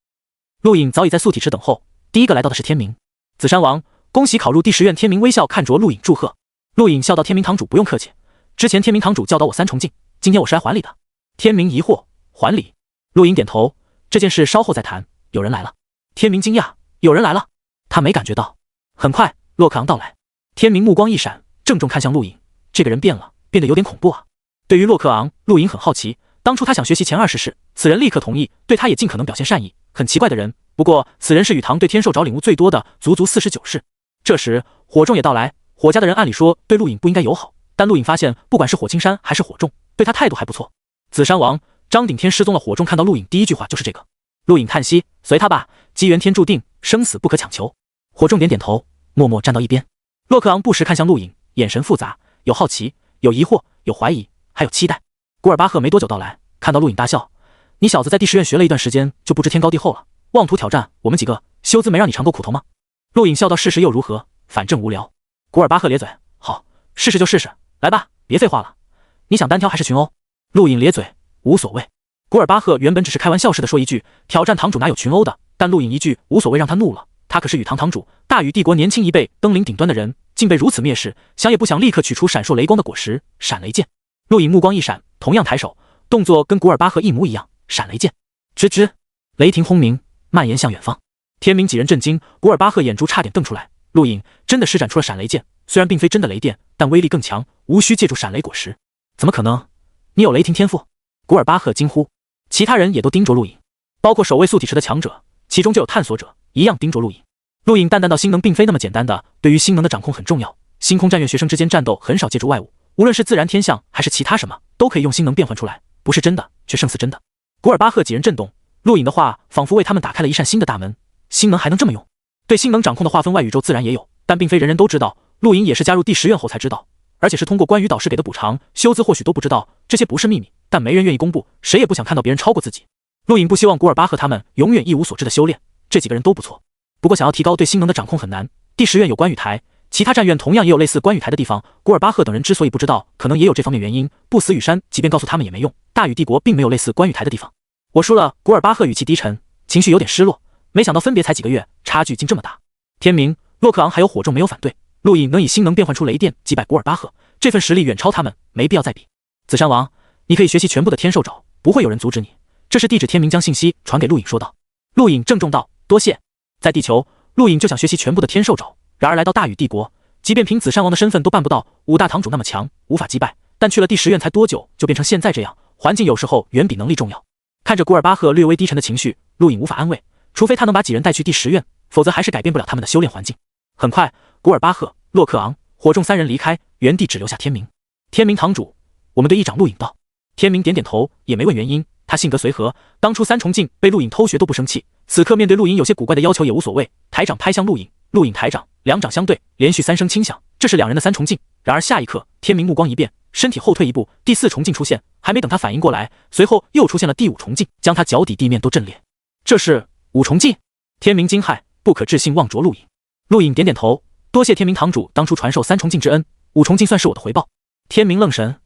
陆隐早已在宿体池等候，第一个来到的是天明。紫山王，恭喜考入第10院。天明微笑看着陆隐祝贺。陆隐笑道：天明堂主不用客气，之前天明堂主教导我3重境，今天我是来还礼的。天明疑惑，还礼？陆隐点头，这件事稍后再谈。有人来了。天明惊讶，有人来了？他没感觉到。很快，洛克昂到来。天明目光一闪，郑重看向陆隐，这个人变了，变得有点恐怖啊。对于洛克昂，陆隐很好奇，当初他想学习前20式，此人立刻同意，对他也尽可能表现善意。很奇怪的人，不过此人是禹堂对天兽爪领悟最多的，足足49式。这时火众也到来，火家的人按理说对陆隐不应该友好，但陆隐发现不管是火青山还是火仲，对他态度还不错。紫山王张顶天失踪了，火仲看到陆隐第一句话就是这个。陆隐叹息，随他吧，机缘天注定，生死不可强求。火仲点点头，默默站到一边。洛克昂不时看向陆隐，眼神复杂，有好奇，有疑惑，有怀疑，还有期待。古尔巴赫没多久到来，看到陆隐大笑，你小子在第10院学了一段时间，就不知天高地厚了，妄图挑战我们几个，休兹没让你尝过苦头吗？陆隐笑道，试试又如何，反正无聊。古尔巴赫咧嘴，好，试试就试试，来吧，别废话了。你想单挑还是群殴？陆隐咧嘴，无所谓。古尔巴赫原本只是开玩笑似的说一句挑战堂主哪有群殴的，但陆隐一句无所谓让他怒了。他可是宇堂堂主，大禹帝国年轻一辈登临顶端的人，竟被如此蔑视，想也不想立刻取出闪烁雷光的果实闪雷剑。陆隐目光一闪，同样抬手，动作跟古尔巴赫一模一样，闪雷剑。吱吱，雷霆轰鸣，蔓延向远方。天明几人震惊，古尔巴赫眼珠差点瞪出来。陆隐真的施展出了闪雷剑，虽然并非真的雷电，但威力更强，无需借助闪雷果实。怎么可能？你有雷霆天赋？古尔巴赫惊呼。其他人也都盯着陆隐，包括守卫素体池的强者，其中就有探索者，一样盯着陆隐。陆隐淡淡道，星能并非那么简单的，对于星能的掌控很重要。星空战院学生之间战斗很少借助外物，无论是自然天象还是其他什么，都可以用星能变换出来，不是真的却胜似真的。古尔巴赫几人震动，陆隐的话仿佛为他们打开了一扇新的大门，星能还能这么用？对星能掌控的划分，外宇宙自然也有，但并非人人都知道。陆隐也是加入第10院后才知道，而且是通过关羽导师给的补偿，修兹或许都不知道，这些不是秘密，但没人愿意公布，谁也不想看到别人超过自己。陆隐不希望古尔巴赫他们永远一无所知的修炼，这几个人都不错，不过想要提高对星能的掌控很难。第10院有关羽台，其他战院同样也有类似关羽台的地方，古尔巴赫等人之所以不知道，可能也有这方面原因。不死羽山即便告诉他们也没用，大禹帝国并没有类似关羽台的地方。我输了。古尔巴赫语气低沉，情绪有点失落，没想到分别才几个月，差距竟这么大。天明、洛克昂还有火仲没有反对，陆隐能以星能变换出雷电击败古尔巴赫，这份实力远超他们，没必要再比。紫山王，你可以学习全部的天兽爪，不会有人阻止你。这是地址。天明将信息传给陆隐说道。陆隐郑重道，多谢。在地球，陆隐就想学习全部的天兽爪，然而来到大禹帝国，即便凭紫山王的身份都办不到，5大堂主那么强，无法击败，但去了第10院才多久就变成现在这样，环境有时候远比能力重要。看着古尔巴赫略微低沉的情绪，陆隐无法安慰，除非他能把几人带去第10院，否则还是改变不了他们的修炼环境。很快，古尔巴赫、洛克昂、火仲3人离开，原地只留下天明。天明堂主，我们对议长陆隐道。天明点点头，也没问原因，他性格随和，当初3重镜被陆隐偷学都不生气，此刻面对陆隐有些古怪的要求也无所谓。台长拍向陆隐，陆隐台长，两掌相对，连续3声轻响，这是2人的3重镜。然而下一刻，天明目光一变，身体后退一步，第4重镜出现，还没等他反应过来，随后又出现了第5重镜，将他脚底地面都震裂。这是5重镜？天明惊骇，不可置信望着陆隐。陆隐点点头，多谢天明堂主当初传授3重镜之恩，5重镜算是我的回报。天明愣神，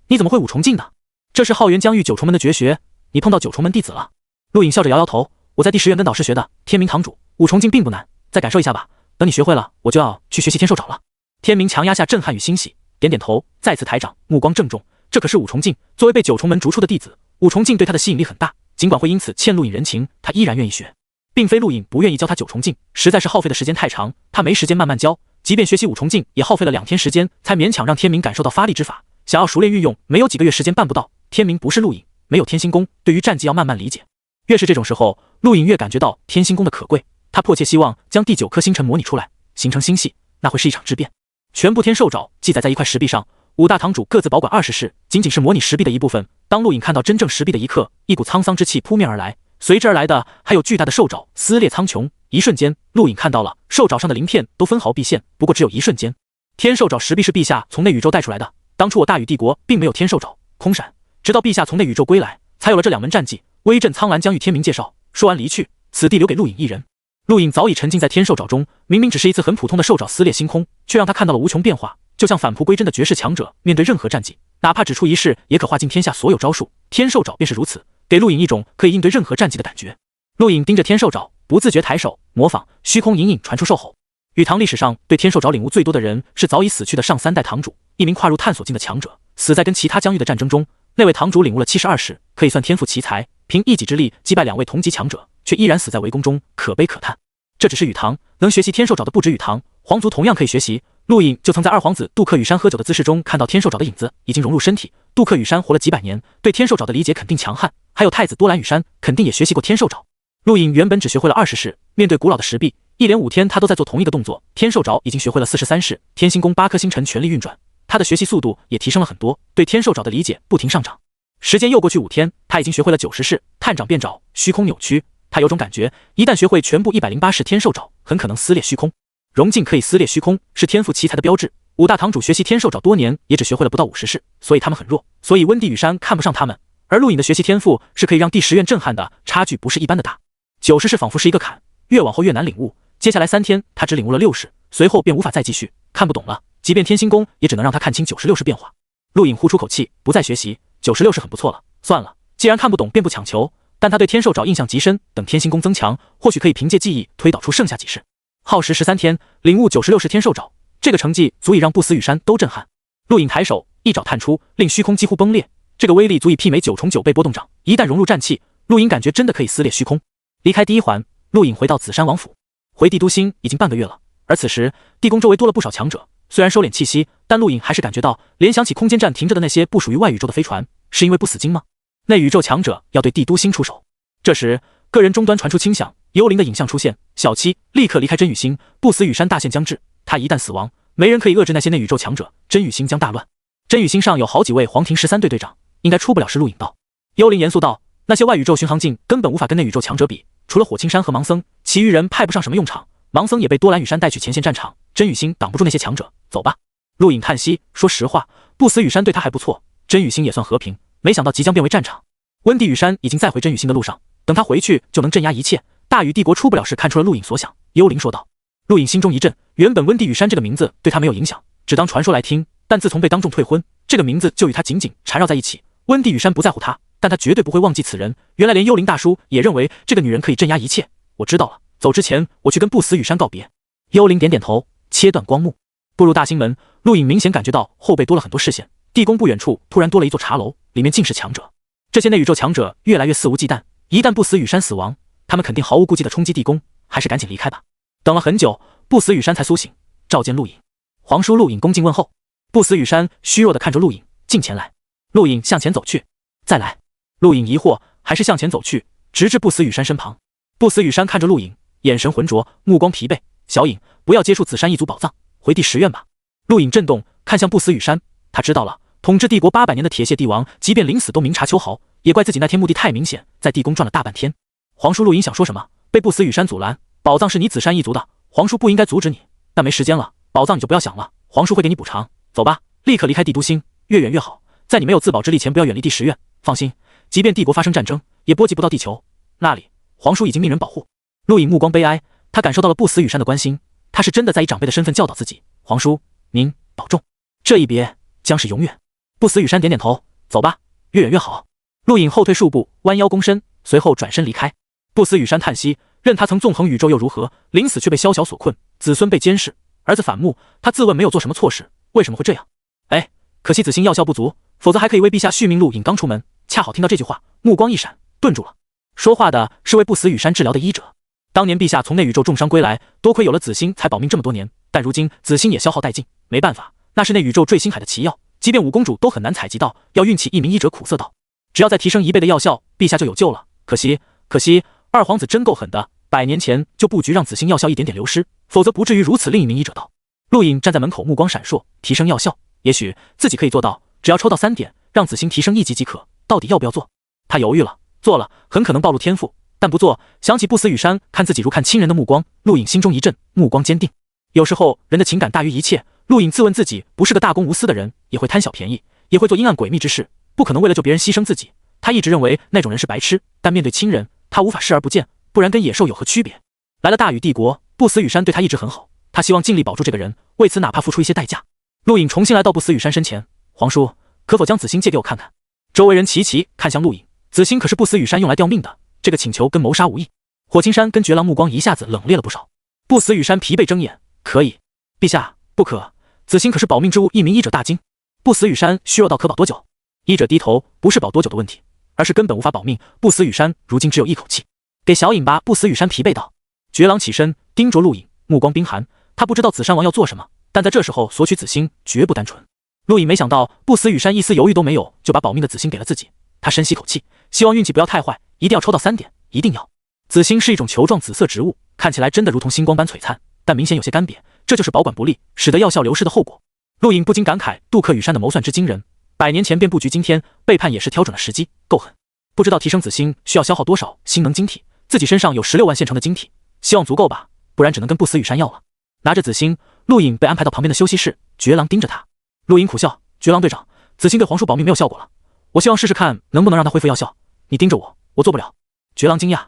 你怎么会5重镜呢？这是浩元疆域9重门的绝学，你碰到9重门弟子了？陆隐笑着摇摇头，我在第10院跟导师学的。天明堂主，5重镜并不难，再感受一下吧，等你学会了，我就要去学习天兽爪了。天明强压下震撼与欣喜，点点头，再次抬掌，目光郑重，这可是5重镜，作为被9重门逐出的弟子，5重镜对他的吸引力很大，尽管会因此欠陆隐人情，他依然愿意学。并非陆隐不愿意教他9重镜，实在是耗费的时间太长，他没时间慢慢教，即便学习5重镜也耗费了2天时间，才勉强让天明感受到发力之法，想要熟练运用，没有几个月时间办不到。天明不是陆隐，没有天星功，对于战技要慢慢理解。越是这种时候，陆隐越感觉到天星功的可贵，他迫切希望将第9颗星辰模拟出来，形成星系，那会是一场质变。全部天兽爪记载在一块石壁上，5大堂主各自保管20式，仅仅是模拟石壁的一部分。当陆隐看到真正石壁的一刻，一股沧桑之气扑面而来，随之而来的还有巨大的兽爪撕裂苍穹。一瞬间，陆隐看到了兽爪上的鳞片都分毫毕现，不过只有一瞬间。天兽爪石壁是陛下从内宇宙带出来的，当初我大禹帝国并没有天兽爪，空闪，直到陛下从内宇宙归来，才有了这2门战技。威震苍蓝将与天明介绍，说完离去，此地留给陆隐一人。陆隐早已沉浸在天兽爪中，明明只是一次很普通的兽爪撕裂星空，却让他看到了无穷变化，就像返璞归真的绝世强者，面对任何战技，哪怕只出一式，也可化尽天下所有招数。天兽爪便是如此，给陆隐一种可以应对任何战技的感觉。陆隐盯着天兽爪，不自觉抬手模仿，虚空隐隐传出兽吼。禹堂历史上对天兽爪领悟最多的人是早已死去的上3代堂主，一名跨入探索境的强者，死在跟其他疆域的战争中。那位堂主领悟了72式，可以算天赋奇才，凭一己之力击败2位同级强者，却依然死在围攻中，可悲可叹。这只是禹堂，能学习天兽爪的不止禹堂，皇族同样可以学习。陆隐就曾在2皇子杜克羽山喝酒的姿势中看到天兽爪的影子，已经融入身体。杜克羽山活了几百年，对天兽爪的理解肯定强悍，还有太子多兰羽山肯定也学习过天兽爪。陆隐原本只学会了20式，面对古老的石壁，一连5天他都在做同一个动作，天兽爪已经学会了43式，天星宫8颗星辰全力运转，他的学习速度也提升了很多，对天兽爪的理解不停上涨。时间又过去5天，他已经学会了90式探掌变爪，虚空扭曲。他有种感觉，一旦学会全部108式天兽爪，很可能撕裂虚空。融劲可以撕裂虚空，是天赋奇才的标志。5大堂主学习天兽爪多年，也只学会了不到50式，所以他们很弱，所以温地羽山看不上他们。而陆颖的学习天赋是可以让第10院震撼的，差距不是一般的大。90式仿佛是一个坎，越往后越难领悟。接下来3天，他只领悟了6式，随后便无法再继续，看不懂了。即便天星宫也只能让他看清96式变化。陆颖呼出口气，不再学习，96式很不错了，算了，既然看不懂便不强求。但他对天兽爪印象极深，等天星宫增强，或许可以凭借记忆推导出剩下几式。耗时13天，领悟96式天兽爪，这个成绩足以让不死羽山都震撼。陆颖抬手一爪探出，令虚空几乎崩裂，这个威力足以媲美9重9倍波动掌，一旦融入战气，陆颖感觉真的可以撕裂虚空。离开第一环，陆颖回到紫山王府，回帝都星已经半个月了，而此时地宫周围多了不少强者，虽然收敛气息，但陆颖还是感觉到联想起空间站停着的那些不属于外宇宙的飞船，是因为不死金吗？内宇宙强者要对帝都星出手。这时个人终端传出轻响，幽灵的影像出现，小七立刻离开真宇星，不死羽山大限将至，他一旦死亡，没人可以遏制那些内宇宙强者，真宇星将大乱。真宇星上有好几位黄庭13队队长，应该出不了事。陆颖道。幽灵严肃道，那些外宇宙巡航镜根本无法跟内宇宙强者比，除了火青山和盲僧，其余人派不上什么用场，盲僧也被多兰羽山带去前线战场，真宇星挡不住那些强者，走吧。陆颖叹息，说实话，不死羽山对他还不错，真宇星也算和平，没想到即将变为战场。温地羽山已经在回真宇星的路上，等他回去就能镇压一切，大禹帝国出不了事，看出了陆颖所想。幽灵说道。陆颖心中一震，原本温地羽山这个名字对他没有影响，只当传说来听，但自从被当众退婚，这个名字就与他紧紧缠绕在一起。温地羽山不在乎他，但他绝对不会忘记此人。原来连幽灵大叔也认为这个女人可以镇压一切。我知道了，走之前我去跟不死羽山告别。幽灵点点头，切断光幕，步入大星门。陆颖明显感觉到后背多了很多视线，地宫不远处突然多了一座茶楼，里面尽是强者。这些内宇宙强者越来越肆无忌惮，一旦不死羽山死亡，他们肯定毫无顾忌地冲击地宫，还是赶紧离开吧。等了很久，不死羽山才苏醒，召见陆颖。皇叔陆颖恭敬问候。不死羽山虚弱地看着陆颖，近前来。陆颖向前走去，再来。陆颖疑惑，还是向前走去，直至不死羽山身旁。不死羽山看着陆颖，眼神浑浊，目光疲惫。小颖，不要接触紫山一族宝藏，回第10院吧。陆颖震动，看向不死羽山，他知道了，统治帝国800年的铁血帝王，即便临死都明察秋毫，也怪自己那天目的太明显，在地宫转了大半天。皇叔陆颖想说什么，被不死羽山阻拦。宝藏是你紫山一族的，皇叔不应该阻止你，但没时间了，宝藏你就不要想了，皇叔会给你补偿。走吧，立刻离开帝都星，越远越好，在你没有自保之力前不要远离第10院。放心，即便帝国发生战争，也波及不到地球，那里皇叔已经命人保护。陆颖目光悲哀，他感受到了不死羽山的关心，他是真的在以长辈的身份教导自己。皇叔您保重，这一别将是永远。不死羽山点点头，走吧，越远越好。陆颖后退数步，弯腰躬身，随后转身离开。不死羽山叹息，任他曾纵横宇宙又如何，临死却被宵小所困，子孙被监视，儿子反目，他自问没有做什么错事，为什么会这样？哎，可惜子欣药效不足，否则还可以为陛下续命。陆颖刚出门，恰好听到这句话，目光一闪，顿住了。说话的是为不死羽山治疗的医者。当年陛下从内宇宙重伤归来，多亏有了子欣才保命这么多年，但如今子欣也消耗殆尽，没办法，那是内宇宙坠星海的奇药，即便五公主都很难采集到，要运气。一名医者苦涩道，只要再提升1倍的药效，陛下就有救了。可惜二皇子真够狠的，100年前就布局让子欣药效一点点流失，否则不至于如此。另一名医者道。陆颖站在门口，目光闪烁，提升药效，也许自己可以做到，只要抽到3点，让子欣提升1级即可。到底要不要做？他犹豫了，做了很可能暴露天赋，但不做，想起不死羽山看自己如看亲人的目光，陆颖心中一震，目光坚定。有时候人的情感大于一切，陆颖自问自己不是个大公无私的人，也会贪小便宜，也会做阴暗诡秘之事，不可能为了救别人牺牲自己。他一直认为那种人是白痴，但面对亲人，他无法视而不见，不然跟野兽有何区别？来了大禹帝国，不死羽山对他一直很好，他希望尽力保住这个人，为此哪怕付出一些代价。陆颖重新来到不死羽山身前，皇叔，可否将子欣借给我看看？周围人齐齐看向陆颖，子欣可是不死羽山用来吊命的，这个请求跟谋杀无异。火青山跟绝狼目光一下子冷冽了不少。不死羽山疲惫睁眼，可以，陛下不可，子欣可是保命之物。一名医者大惊，不死羽山虚弱到可保多久？医者低头，不是保多久的问题，而是根本无法保命。不死羽山如今只有一口气，给小颖吧。不死羽山疲惫道。绝狼起身盯着陆颖，目光冰寒，他不知道紫山王要做什么，但在这时候索取子欣绝不单纯。陆颖没想到不死羽山一丝犹豫都没有，就把保命的子欣给了自己。他深吸口气，希望运气不要太坏，一定要抽到3点，一定要。紫星是一种球状紫色植物，看起来真的如同星光般璀璨，但明显有些干瘪，这就是保管不力，使得药效流失的后果。陆颖不禁感慨杜克羽山的谋算之惊人，100年前便布局今天，背叛也是挑准了时机，够狠。不知道提升紫星需要消耗多少星能晶体，自己身上有16万现成的晶体，希望足够吧，不然只能跟不死羽山要了。拿着紫星，陆颖被安排到旁边的休息室，绝狼盯着他。陆颖苦笑，绝狼队长，紫星对黄叔保命没有效果了，我希望试试看能不能让他恢复药效，你盯着我，我做不了。绝狼惊讶，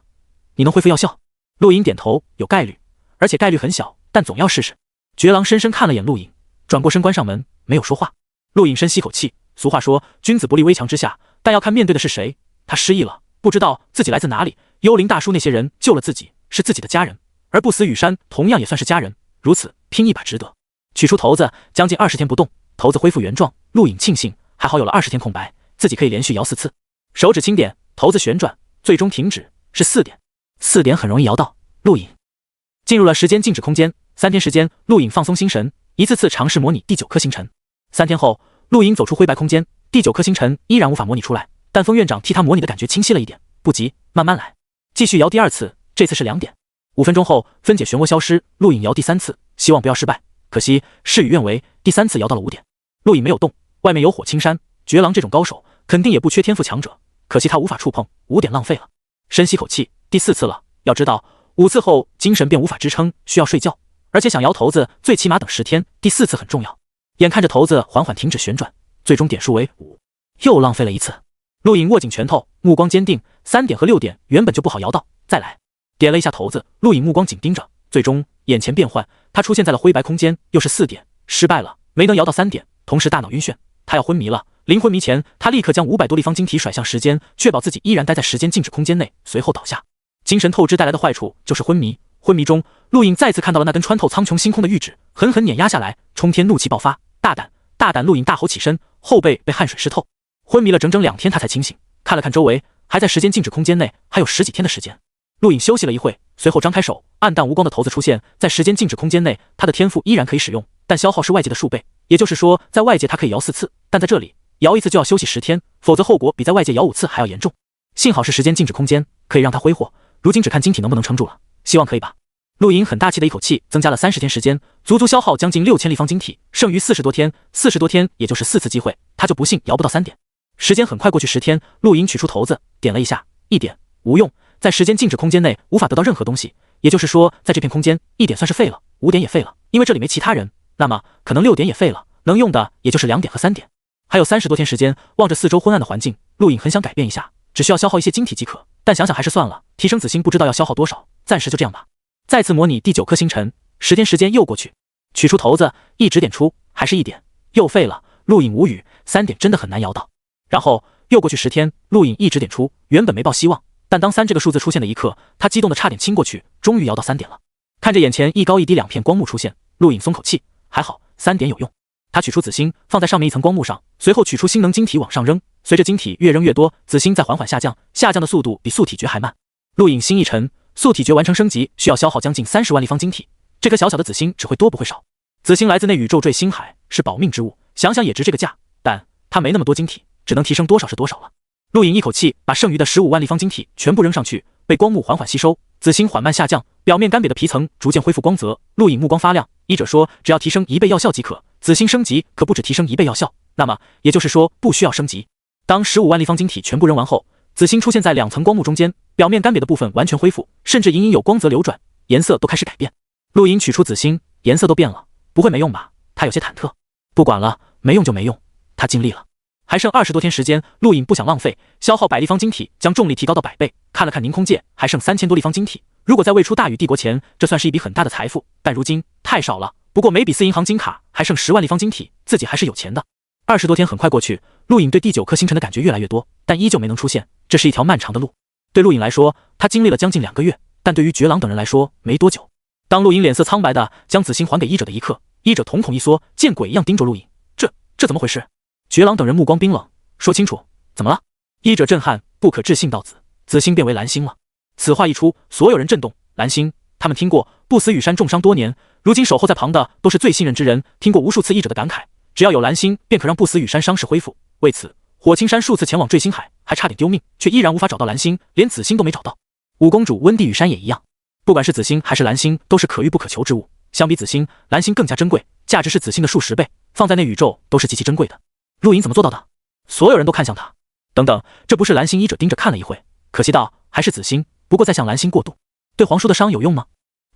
你能恢复药效？陆颖点头，有概率，而且概率很小，但总要试试。绝狼深深看了眼陆颖，转过身关上门，没有说话。陆颖深吸口气，俗话说君子不立危墙之下，但要看面对的是谁。他失忆了，不知道自己来自哪里，幽灵大叔那些人救了自己，是自己的家人，而不死羽山同样也算是家人，如此拼一把值得。取出骰子，将近20天不动，骰子恢复原状，陆颖庆幸还好有了20天空白，自己可以连续摇4次。手指轻点，骰子旋转，最终停止，是4点。4点很容易摇到。陆颖进入了时间静止空间，3天时间，陆颖放松心神，一次次尝试模拟第9颗星辰。3天后，陆颖走出灰白空间，第9颗星辰依然无法模拟出来，但风院长替他模拟的感觉清晰了一点，不急，慢慢来。继续摇第2次，这次是2点。5分钟后，分解漩涡消失，陆颖摇第3次，希望不要失败。可惜事与愿违，第3次摇到了5点。陆颖没有动，外面有火青山，绝狼这种高手肯定也不缺天赋强者，可惜他无法触碰，5点浪费了。深吸口气，第4次了，要知道5次后精神便无法支撑，需要睡觉，而且想摇骰子最起码等10天，第4次很重要。眼看着骰子缓缓停止旋转，最终点数为5，又浪费了1次。陆颖握紧拳头，目光坚定，3点和6点原本就不好摇到，再来。点了一下骰子，陆颖目光紧盯着，最终眼前变幻，他出现在了灰白空间，又是4点，失败了，没能摇到3点，同时大脑晕眩，他要昏迷了。临昏迷前，他立刻将500多立方晶体甩向时间，确保自己依然待在时间静止空间内，随后倒下。精神透支带来的坏处就是昏迷，昏迷中，陆颖再次看到了那根穿透苍穹星空的玉指，狠狠碾压下来，冲天怒气爆发，大胆，大胆！陆颖大吼起身，后背被汗水湿透。昏迷了整整2天，他才清醒，看了看周围，还在时间静止空间内，还有10几天的时间。陆颖休息了一会，随后张开手，暗淡无光的骰子出现在时间静止空间内，他的天赋依然可以使用，但消耗是外界的数倍，也就是说，在外界他可以摇4次，但在这里摇1次就要休息10天，否则后果比在外界摇5次还要严重。幸好是时间静止空间，可以让他挥霍，如今只看晶体能不能撑住了，希望可以吧。陆颖很大气的一口气，增加了30天时间，足足消耗将近6000立方晶体，剩余40多天，40多天也就是4次机会，他就不信摇不到3点。时间很快过去10天，陆颖取出骰子，点了一下，1点，无用，在时间静止空间内无法得到任何东西，也就是说，在这片空间1点算是废了，5点也废了，因为这里没其他人，那么可能6点也废了，能用的也就是2点和3点。还有30多天时间，望着四周昏暗的环境，陆颖很想改变一下，只需要消耗一些晶体即可，但想想还是算了，提升紫星不知道要消耗多少，暂时就这样吧。再次模拟第9颗星辰，10天时间又过去，取出骰子，一直点出，还是1点，又废了。陆颖无语，3点真的很难摇到。然后又过去10天，陆颖一直点出，原本没抱希望，但当3这个数字出现的一刻，他激动的差点亲过去，终于摇到3点了。看着眼前一高一低2片光幕出现，陆颖松口气，还好3点有用。他取出紫星，放在上面一层光幕上，随后取出星能晶体往上扔，随着晶体越扔越多，紫星在缓缓下降，下降的速度比素体诀还慢。陆颖心一沉，素体诀完成升级需要消耗将近30万立方晶体，这颗小小的紫星只会多不会少。紫星来自内宇宙坠星海，是保命之物，想想也值这个价，但他没那么多晶体，只能提升多少是多少了。陆颖一口气把剩余的15万立方晶体全部扔上去，被光幕缓缓吸收，紫星缓慢下降，表面干瘪的皮层逐渐恢复光泽。陆颖目光发亮，医者说只要提升1倍药效即可，紫星升级可不止提升1倍药效，那么也就是说不需要升级。当15万立方晶体全部扔完后，紫星出现在2层光幕中间，表面干瘪的部分完全恢复，甚至隐隐有光泽流转，颜色都开始改变。陆颖取出紫星，颜色都变了，不会没用吧？他有些忐忑。不管了，没用就没用，他尽力了。还剩20多天时间，陆颖不想浪费，消耗100立方晶体，将重力提高到100倍。看了看凝空界，还剩3000多立方晶体。如果在未出大禹帝国前，这算是一笔很大的财富，但如今太少了。不过每比4银行金卡还剩10万立方晶体，自己还是有钱的。20多天很快过去，陆颖对第9颗星辰的感觉越来越多，但依旧没能出现。这是一条漫长的路。对陆颖来说，他经历了将近2个月，但对于绝狼等人来说，没多久。当陆颖脸色苍白的将紫星还给医者的一刻，医者瞳孔一缩，见鬼一样盯着陆颖。这怎么回事？绝狼等人目光冰冷，说清楚，怎么了？医者震撼，不可置信道：紫星变为蓝星了。此话一出，所有人震动。蓝星，他们听过，不死羽山重伤多年，如今守候在旁的都是最信任之人，听过无数次医者的感慨，只要有蓝星，便可让不死羽山伤势恢复。为此，火青山数次前往坠星海，还差点丢命，却依然无法找到蓝星，连紫星都没找到。五公主温蒂羽山也一样。不管是紫星还是蓝星，都是可遇不可求之物。相比紫星，蓝星更加珍贵，价值是紫星的数十倍，放在内宇宙都是极其珍贵的。陆莹怎么做到的？所有人都看向他。等等，这不是蓝星医者盯着看了一会，可惜道还是紫星，不过在向蓝星过渡。对皇叔的伤有用吗？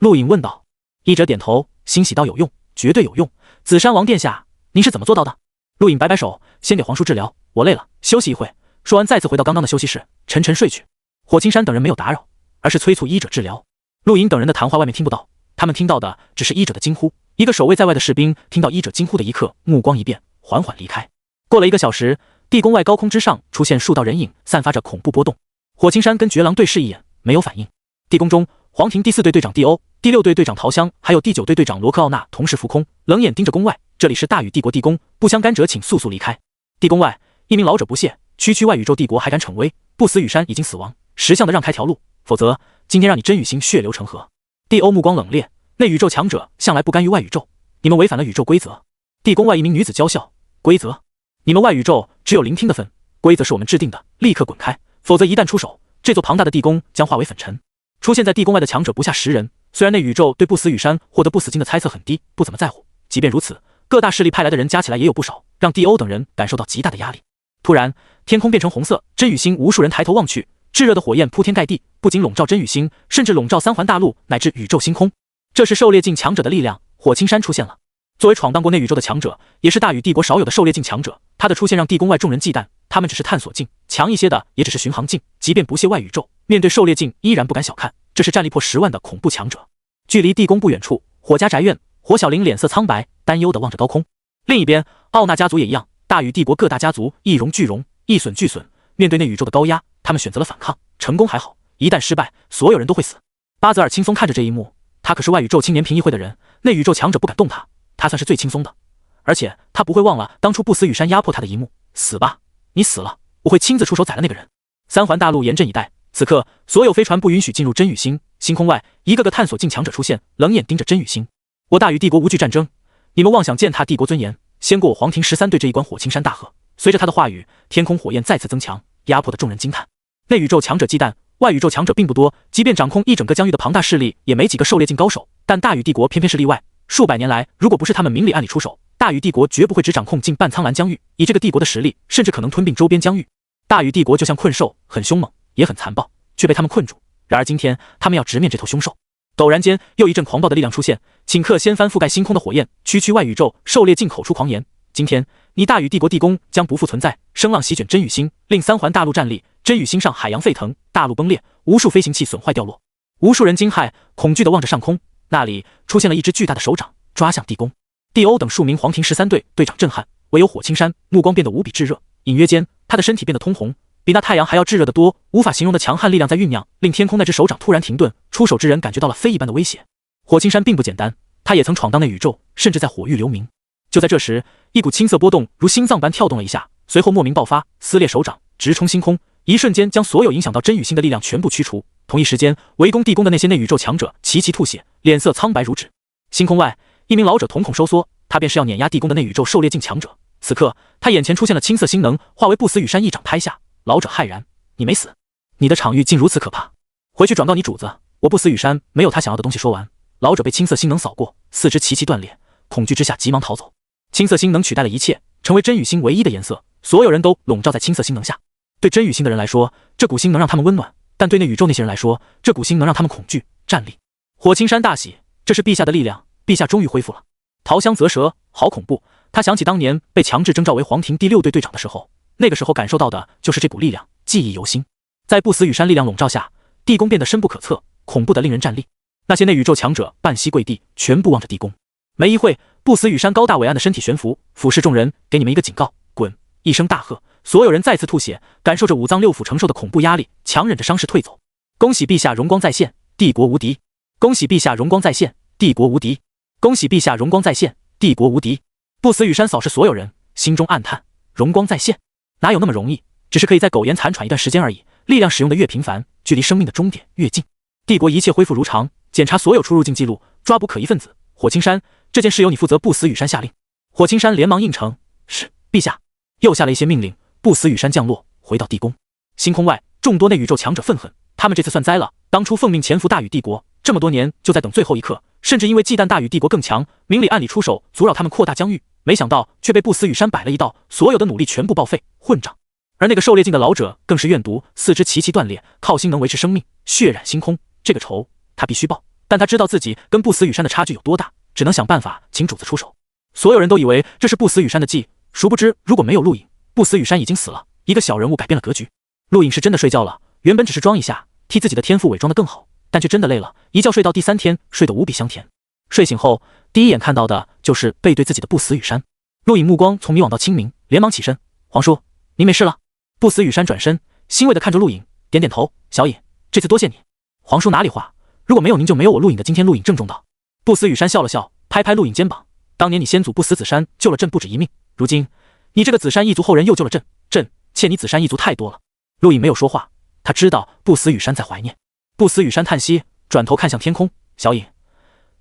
陆颖问道。医者点头，欣喜道有用，绝对有用。紫山王殿下，您是怎么做到的？陆颖摆摆手，先给皇叔治疗，我累了，休息一会。说完再次回到刚刚的休息室，沉沉睡去。火青山等人没有打扰，而是催促医者治疗。陆颖等人的谈话外面听不到，他们听到的只是医者的惊呼。一个守卫在外的士兵听到医者惊呼的一刻，目光一变，缓缓离开。过了1个小时，地宫外高空之上出现数道人影，散发着恐怖波动。火青山跟绝狼对视一眼，没有反应。地宫中，黄庭第4队队长蒂欧、第6队队长陶香，还有第9队队长罗克奥纳同时浮空，冷眼盯着宫外。这里是大禹帝国地宫，不相干者请速速离开。地宫外，一名老者不屑：区外宇宙帝国还敢逞威？不死羽山已经死亡，识相的让开条路，否则今天让你真羽星血流成河。地欧目光冷冽，内宇宙强者向来不干预外宇宙，你们违反了宇宙规则。地宫外一名女子娇笑：规则？你们外宇宙只有聆听的份，规则是我们制定的，立刻滚开，否则一旦出手，这座庞大的地宫将化为粉尘。出现在地宫外的强者不下10人，虽然内宇宙对不死羽山获得不死金的猜测很低，不怎么在乎，即便如此，各大势力派来的人加起来也有不少，让地欧等人感受到极大的压力。突然，天空变成红色，真羽星无数人抬头望去，炙热的火焰铺天盖地，不仅笼罩真羽星，甚至笼罩3环大陆乃至宇宙星空。这是狩猎境强者的力量，火青山出现了。作为闯荡过内宇宙的强者，也是大禹帝国少有的狩猎境强者，他的出现让地宫外众人忌惮，他们只是探索境，强一些的也只是巡航境，即便不屑外宇宙，面对狩猎境依然不敢小看，这是战力破10万的恐怖强者。距离地宫不远处，火家宅院，火小玲脸色苍白，担忧地望着高空。另一边，奥纳家族也一样，大禹帝国各大家族一荣俱荣，一损俱损，面对内宇宙的高压，他们选择了反抗，成功还好，一旦失败，所有人都会死。巴泽尔轻松看着这一幕，他可是外宇宙青年评议会的人，内宇宙强者不敢动他，他算是最轻松的，而且他不会忘了当初不死羽山压迫他的一幕。死吧，你死了，我会亲自出手宰了那个人。3环大陆严阵以待，此刻所有飞船不允许进入真羽星。星空外，一个个探索境强者出现，冷眼盯着真羽星。我大禹帝国无惧战争，你们妄想践踏帝国尊严，先过我黄庭13队这一关！火青山大喝。随着他的话语，天空火焰再次增强，压迫的众人惊叹。内宇宙强者忌惮，外宇宙强者并不多，即便掌控一整个疆域的庞大势力，也没几个狩猎境高手。但大禹帝国偏偏是例外，数百年来，如果不是他们明里暗里出手，大禹帝国绝不会只掌控近半苍蓝疆域，以这个帝国的实力，甚至可能吞并周边疆域。大禹帝国就像困兽，很凶猛，也很残暴，却被他们困住。然而今天，他们要直面这头凶兽。陡然间，又一阵狂暴的力量出现，顷刻掀翻覆盖星空的火焰，区外宇宙狩猎境口出狂言：今天，你大禹帝国地宫将不复存在！声浪席卷真羽星，令3环大陆战栗，真羽星上海洋沸腾，大陆崩裂，无数飞行器损坏掉落。无数人惊骇恐惧地望着上空，那里出现了一只巨大的手掌，抓向地宫。地欧等数名黄庭13队队长震撼，唯有火青山目光变得无比炙热，隐约间他的身体变得通红，比那太阳还要炙热得多，无法形容的强悍力量在酝酿，令天空那只手掌突然停顿，出手之人感觉到了非一般的威胁。火青山并不简单，他也曾闯荡内宇宙，甚至在火域留名。就在这时，一股青色波动如心脏般跳动了一下，随后莫名爆发，撕裂手掌，直冲星空，一瞬间将所有影响到真羽星的力量全部驱除。同一时间，围攻地宫的那些内宇宙强者齐齐吐血，脸色苍白如纸。星空外，一名老者瞳孔收缩，他便是要碾压地宫的内宇宙狩猎境强者。此刻，他眼前出现了青色星能，化为不死羽山一掌拍下。老者骇然：你没死，你的场域竟如此可怕！回去转告你主子，我不死羽山没有他想要的东西。说完，老者被青色星能扫过，四肢齐齐断裂，恐惧之下急忙逃走。青色星能取代了一切，成为真羽星唯一的颜色，所有人都笼罩在青色星能下。对真羽星的人来说，这股星能让他们温暖，但对内宇宙那些人来说，这股星能让他们恐惧战栗。火青山大喜，这是陛下的力量，陛下终于恢复了。陶香啧舌，好恐怖！他想起当年被强制征召为黄庭第6队队长的时候，那个时候感受到的就是这股力量，记忆犹新。在不死羽山力量笼罩下，地宫变得深不可测，恐怖的令人战栗。那些内宇宙强者半膝跪地，全部望着地宫。没一会，不死羽山高大伟岸的身体悬浮，俯视众人，给你们一个警告，滚！一声大喝，所有人再次吐血，感受着五脏六腑承受的恐怖压力，强忍着伤势退走。恭喜陛下荣光再现，帝国无敌！恭喜陛下荣光再现，帝国无敌！恭喜陛下荣光再现，帝国无敌！不死羽山扫视所有人，心中暗叹：荣光再现，哪有那么容易？只是可以在苟延残喘一段时间而已。力量使用的越频繁，距离生命的终点越近。帝国一切恢复如常，检查所有出入境记录，抓捕可疑分子。火青山，这件事由你负责。不死羽山下令。火青山连忙应承：是，陛下。又下了一些命令。不死羽山降落，回到地宫。星空外，众多内宇宙强者愤恨，他们这次算栽了。当初奉命潜伏大禹帝国，这么多年就在等最后一刻，甚至因为忌惮大禹帝国更强，明里暗里出手阻扰他们扩大疆域，没想到却被不死羽山摆了一道，所有的努力全部报废，混账！而那个狩猎境的老者更是怨毒，四肢齐齐断裂，靠心能维持生命，血染星空。这个仇他必须报，但他知道自己跟不死羽山的差距有多大，只能想办法请主子出手。所有人都以为这是不死羽山的计，殊不知如果没有陆隐，不死羽山已经死了。一个小人物改变了格局。陆隐是真的睡觉了，原本只是装一下，替自己的天赋伪装得更好，但却真的累了，一觉睡到第3天，睡得无比香甜。睡醒后，第一眼看到的就是背对自己的不死羽山。陆隐目光从迷惘到清明，连忙起身：“皇叔，您没事了？”不死羽山转身，欣慰地看着陆隐，点点头：“小隐，这次多谢你。皇叔哪里话，如果没有您，就没有我陆隐的今天。”陆隐郑重道。不死羽山笑了笑，拍拍陆隐肩膀：“当年你先祖不死紫山救了朕不止一命，如今你这个紫山一族后人又救了朕，朕欠你紫山一族太多了。”陆隐没有说话，他知道不死羽山在怀念。不死羽山叹息，转头看向天空：“小隐，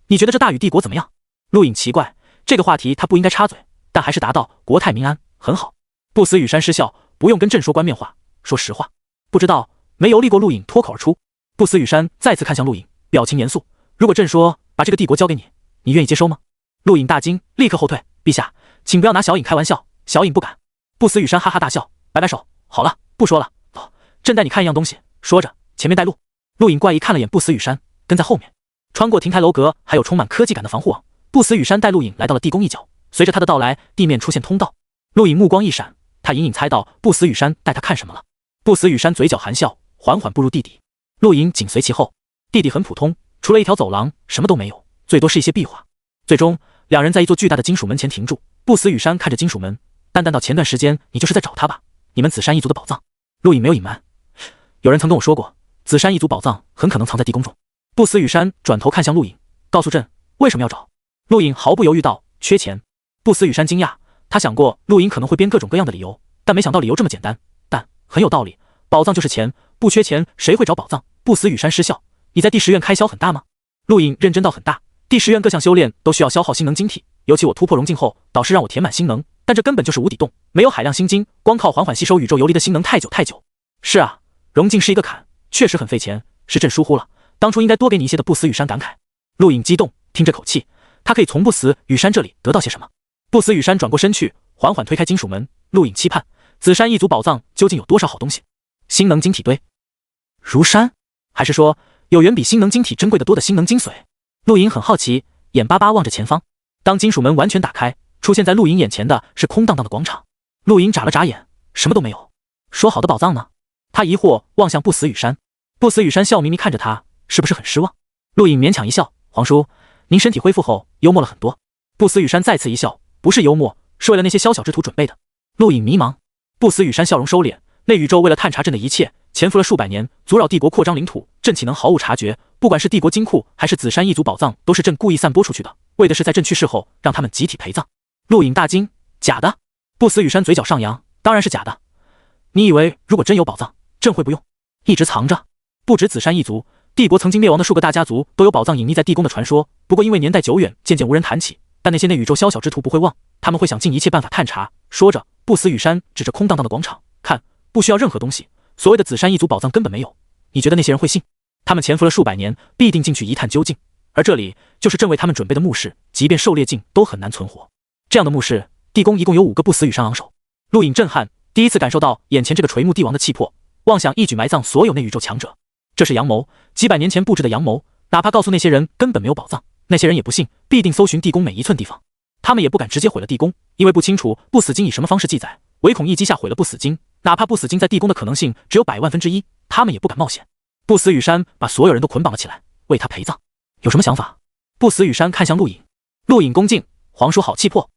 你觉得这大禹帝国怎么样？”陆隐奇怪，这个话题他不应该插嘴，但还是答道：“国泰民安，很好。”不死羽山失笑：“不用跟朕说冠冕话，说实话。”不知道，没游历过陆隐脱口而出。不死羽山再次看向陆隐，表情严肃：“如果朕说把这个帝国交给你，你愿意接收吗？”陆隐大惊，立刻后退：“陛下，请不要拿小隐开玩笑，小隐不敢。”不死羽山哈哈大笑，摆摆手：“好了，不说了，走，朕带你看一样东西。”说着，前面带路。陆隐怪异看了眼不死羽山，跟在后面。穿过亭台楼阁，还有充满科技感的防护网，不死羽山带陆隐来到了地宫一角。随着他的到来，地面出现通道。陆隐目光一闪，他隐隐猜到不死羽山带他看什么了。不死羽山嘴角含笑，缓缓步入地底。陆隐紧随其后。地底很普通，除了一条走廊，什么都没有，最多是一些壁画。最终，两人在一座巨大的金属门前停住。不死羽山看着金属门，淡淡道：“前段时间你就是在找他吧？你们紫山一族的宝藏。”陆隐没有隐瞒：“有人曾跟我说过，紫山一族宝藏很可能藏在地宫中。”不死羽山转头看向陆隐，告诉朕为什么要找。陆隐毫不犹豫道：“缺钱。”不死羽山惊讶，他想过陆隐可能会编各种各样的理由，但没想到理由这么简单，但很有道理。宝藏就是钱，不缺钱谁会找宝藏？不死羽山失笑：“你在第10院开销很大吗？”陆隐认真道：“很大，第10院各项修炼都需要消耗心能晶体，尤其我突破融境后，导师让我填满心能，但这根本就是无底洞，没有海量心晶，光靠缓缓吸收宇宙游离的心能太久。是啊，融境是一个坎，确实很费钱，是朕疏忽了，当初应该多给你一些的。”不死羽山感慨。陆隐激动，听这口气，他可以从不死羽山这里得到些什么？不死羽山转过身去，缓缓推开金属门。陆隐期盼紫山一族宝藏究竟有多少好东西？心能晶体堆，如山，还是说有远比心能晶体珍贵的多的心能精髓？陆隐很好奇，眼巴巴望着前方。当金属门完全打开，出现在陆隐眼前的是空荡荡的广场。陆隐眨了眨眼，什么都没有。说好的宝藏呢？他疑惑望向不死羽山。不死羽山笑眯眯看着他，是不是很失望？陆隐勉强一笑：“皇叔，您身体恢复后幽默了很多。”不死羽山再次一笑：“不是幽默，是为了那些宵小之徒准备的。”陆隐迷茫。不死羽山笑容收敛：“那宇宙为了探查朕的一切，潜伏了数百年，阻扰帝国扩张领土，朕岂能毫无察觉？不管是帝国金库还是紫山一族宝藏，都是朕故意散播出去的，为的是在朕去世后让他们集体陪葬。”陆隐大惊：“假的？”不死羽山嘴角上扬：“当然是假的。你以为如果真有宝藏，朕会不用一直藏着？不止紫山一族，帝国曾经灭亡的数个大家族都有宝藏隐匿在地宫的传说，不过因为年代久远，渐渐无人谈起。但那些内宇宙宵小之徒不会忘，他们会想尽一切办法探查。”说着，不死羽山指着空荡荡的广场：“看，不需要任何东西，所谓的紫山一族宝藏根本没有。你觉得那些人会信？他们潜伏了数百年，必定进去一探究竟。而这里就是朕为他们准备的墓室，即便狩猎境都很难存活。这样的墓室，地宫一共有5个。”不死羽山昂首。陆隐震撼，第一次感受到眼前这个垂暮帝王的气魄，妄想一举埋葬所有内宇宙强者。这是阳谋，几百年前布置的阳谋，哪怕告诉那些人根本没有宝藏，那些人也不信，必定搜寻地宫每一寸地方。他们也不敢直接毁了地宫，因为不清楚不死经以什么方式记载，唯恐一击下毁了不死经，哪怕不死经在地宫的可能性只有100万分之一，他们也不敢冒险。不死羽山把所有人都捆绑了起来，为他陪葬。有什么想法？不死羽山看向陆隐。陆隐恭敬：“皇叔好气魄。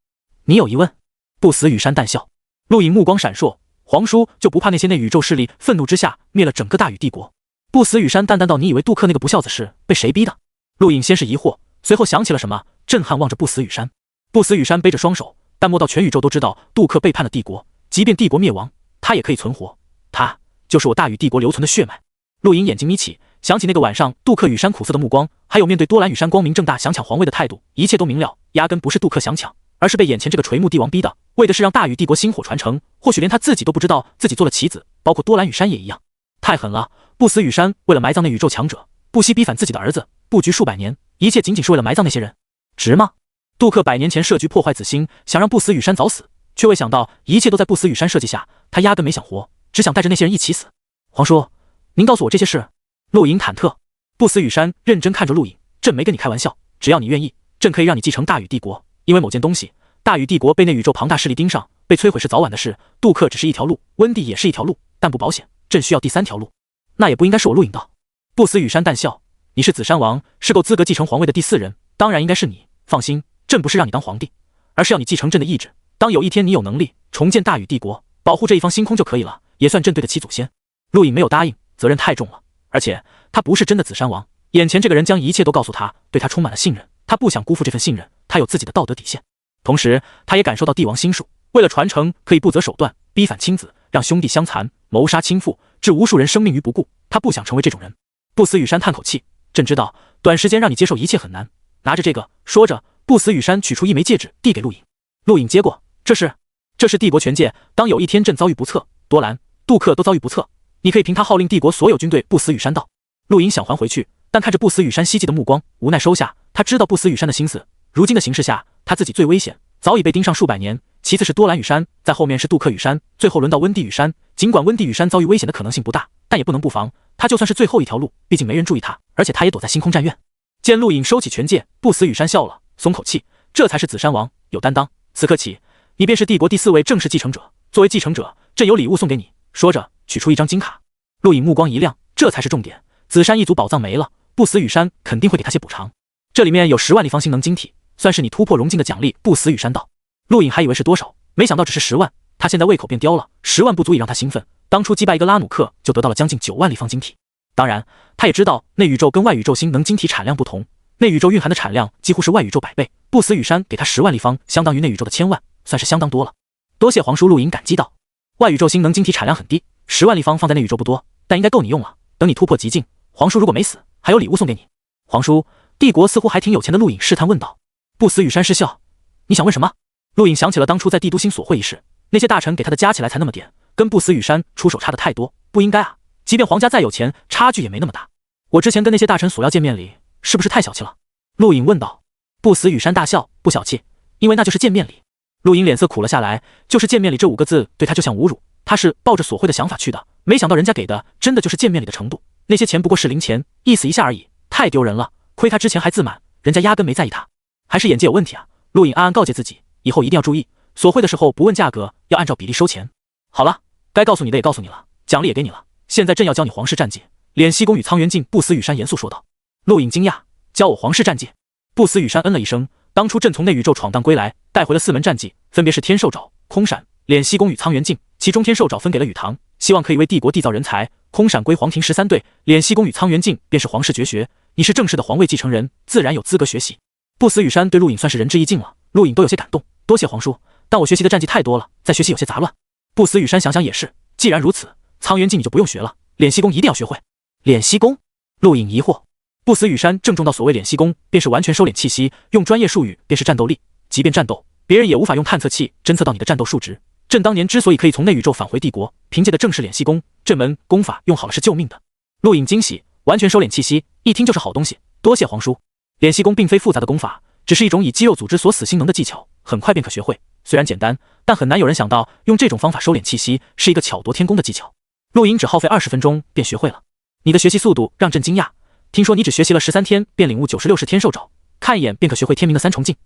你有疑问？”不死羽山淡笑。陆隐目光闪烁：“皇叔就不怕那些内宇宙势力愤怒之下灭了整个大禹帝国？”不死羽山淡淡道：“你以为杜克那个不孝子是被谁逼的？”陆隐先是疑惑，随后想起了什么，震撼望着不死羽山。不死羽山背着双手，淡漠到全宇宙都知道杜克背叛了帝国，即便帝国灭亡，他也可以存活，他就是我大禹帝国留存的血脉。陆隐眼睛眯起，想起那个晚上杜克羽山苦涩的目光，还有面对多兰羽山光明正大想抢皇位的态度，一切都明了，压根不是杜克想抢，而是被眼前这个垂暮帝王逼的，为的是让大禹帝国薪火传承。或许连他自己都不知道自己做了棋子，包括多兰羽山也一样。太狠了！不死羽山为了埋葬那宇宙强者，不惜逼反自己的儿子，布局数百年，一切仅仅是为了埋葬那些人，值吗？杜克100年前设局破坏子星，想让不死羽山早死，却未想到一切都在不死羽山设计下，他压根没想活，只想带着那些人一起死。皇叔，您告诉我这些事。陆颖忐忑。不死羽山认真看着陆颖，朕没跟你开玩笑，只要你愿意，朕可以让你继承大禹帝国。因为某件东西，大禹帝国被那宇宙庞大势力盯上，被摧毁是早晚的事。杜克只是一条路，温蒂也是一条路，但不保险，朕需要第3条路。那也不应该是我陆颖道。不死羽山淡笑，你是紫山王，是够资格继承皇位的第4人，当然应该是你。放心，朕不是让你当皇帝，而是要你继承朕的意志。当有一天你有能力重建大禹帝国，保护这一方星空就可以了，也算朕对得起祖先。陆颖没有答应，责任太重了，而且他不是真的紫山王，眼前这个人将一切都告诉他，对他充满了信任，他不想辜负这份信任，他有自己的道德底线。同时他也感受到帝王心术，为了传承可以不择手段逼反亲子，让兄弟相残，谋杀亲父，置无数人生命于不顾，他不想成为这种人。不死羽山叹口气，朕知道短时间让你接受一切很难，拿着这个。说着，不死羽山取出一枚戒指递给陆颖。陆颖接过，这是帝国权戒，当有一天朕遭遇不测，多兰、杜克都遭遇不测，你可以凭他号令帝国所有军队。不死羽山道。陆颖想还回去，但看着不死羽山希冀的目光，无奈收下。他知道不死羽山的心思，如今的形势下，他自己最危险，早已被盯上数百年，其次是多兰羽山，在后面是杜克羽山，最后轮到温蒂羽山。尽管温蒂羽山遭遇危险的可能性不大，但也不能不防，他就算是最后一条路，毕竟没人注意他，而且他也躲在星空战院。见陆颖收起权戒，不死羽山笑了，松口气，这才是紫山王，有担当。此刻起，你便是帝国第4位正式继承者，作为继承者，朕有礼物送给你。说着，取出一张金卡。陆颖目光一亮，这才是重点。紫山一族宝藏没了，不死羽山肯定会给他些补偿，这里面有10万立方星能晶体，算是你突破融境的奖励。不死羽山道。陆颖还以为是多少，没想到只是10万，他现在胃口变刁了，10万不足以让他兴奋。当初击败一个拉努克就得到了将近9万立方晶体，当然他也知道内宇宙跟外宇宙星能晶体产量不同，内宇宙蕴含的产量几乎是外宇宙100倍，不死羽山给他10万立方，相当于内宇宙的1000万，算是相当多了。多谢皇叔。陆颖感激道。外宇宙星能晶体产量很低，10万立方放在内宇宙不多，但应该够你用了。等你突破极境，皇叔如果没死，还有礼物送给你。皇叔，帝国似乎还挺有钱的。陆颖试探问道。不死羽山失笑，你想问什么？陆颖想起了当初在帝都星索会一事，那些大臣给他的加起来才那么点，跟不死羽山出手差的太多，不应该啊，即便皇家再有钱，差距也没那么大。我之前跟那些大臣索要见面礼，是不是太小气了？陆颖问道。不死羽山大笑，不小气，因为那就是见面礼。陆颖脸色苦了下来，就是见面礼这5个字对他就像侮辱，他是抱着索贿的想法去的，没想到人家给的真的就是见面礼的程度，那些钱不过是零钱，意思一下而已，太丢人了，亏他之前还自满，人家压根没在意他，还是眼界有问题啊。陆颖暗暗告诫自己，以后一定要注意，索贿的时候不问价格，要按照比例收钱。好了，该告诉你的也告诉你了，奖励也给你了，现在朕要教你皇室战绩。敛息宫与苍元镜。不死羽山严肃说道。陆颖惊讶，教我皇室战绩？不死羽山嗯了一声，当初朕从内宇宙闯荡归来，带回了4门战绩，分别是天兽爪、空闪、敛息宫与苍元镜，其中天兽爪分给了禹堂，希望可以为帝国缔造人才，空闪归皇庭13队，敛息宫与苍元镜便是皇室绝学，你是正式的皇位继承人，自然有资格学习。不死羽山对陆颖算是仁至义尽了，陆颖都有些感动，多谢皇叔，但我学习的战绩太多了，再学习有些杂乱。不死羽山想想也是，既然如此，苍元镜你就不用学了，敛息宫一定要学会。敛息宫？陆颖疑惑。不死羽山郑重到所谓敛息宫，便是完全收敛气息，用专业术语便是战斗力，即便战斗，别人也无法用探测器侦测到你的战斗数值。朕当年之所以可以从内宇宙返回帝国，凭借的正是敛息功，这门功法用好了是救命的。陆颖惊喜，完全收敛气息，一听就是好东西，多谢皇叔。敛息功并非复杂的功法，只是一种以肌肉组织所死心能的技巧，很快便可学会。虽然简单，但很难有人想到用这种方法收敛气息是一个巧夺天工的技巧。陆颖只耗费20分钟便学会了。你的学习速度让朕惊讶，听说你只学习了13天便领悟96式天兽爪，看一眼便可学会天明的3重镜。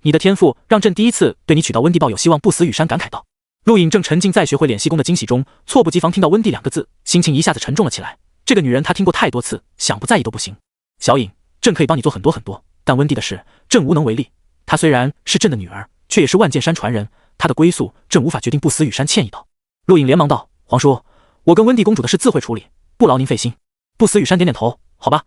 你的天赋让朕第一次对你取到温蒂抱有希望。不死羽山感慨道。陆颖正沉浸在学会敛息功的惊喜中，猝不及防听到温蒂2个字，心情一下子沉重了起来。这个女人他听过太多次，想不在意都不行。小颖，朕可以帮你做很多很多，但温蒂的事朕无能为力。她虽然是朕的女儿，却也是万剑山传人，她的归宿朕无法决定。不死羽山歉意道。陆颖连忙道，皇叔，我跟温蒂公主的事自会处理，不劳您费心。不死羽山点点头，好吧，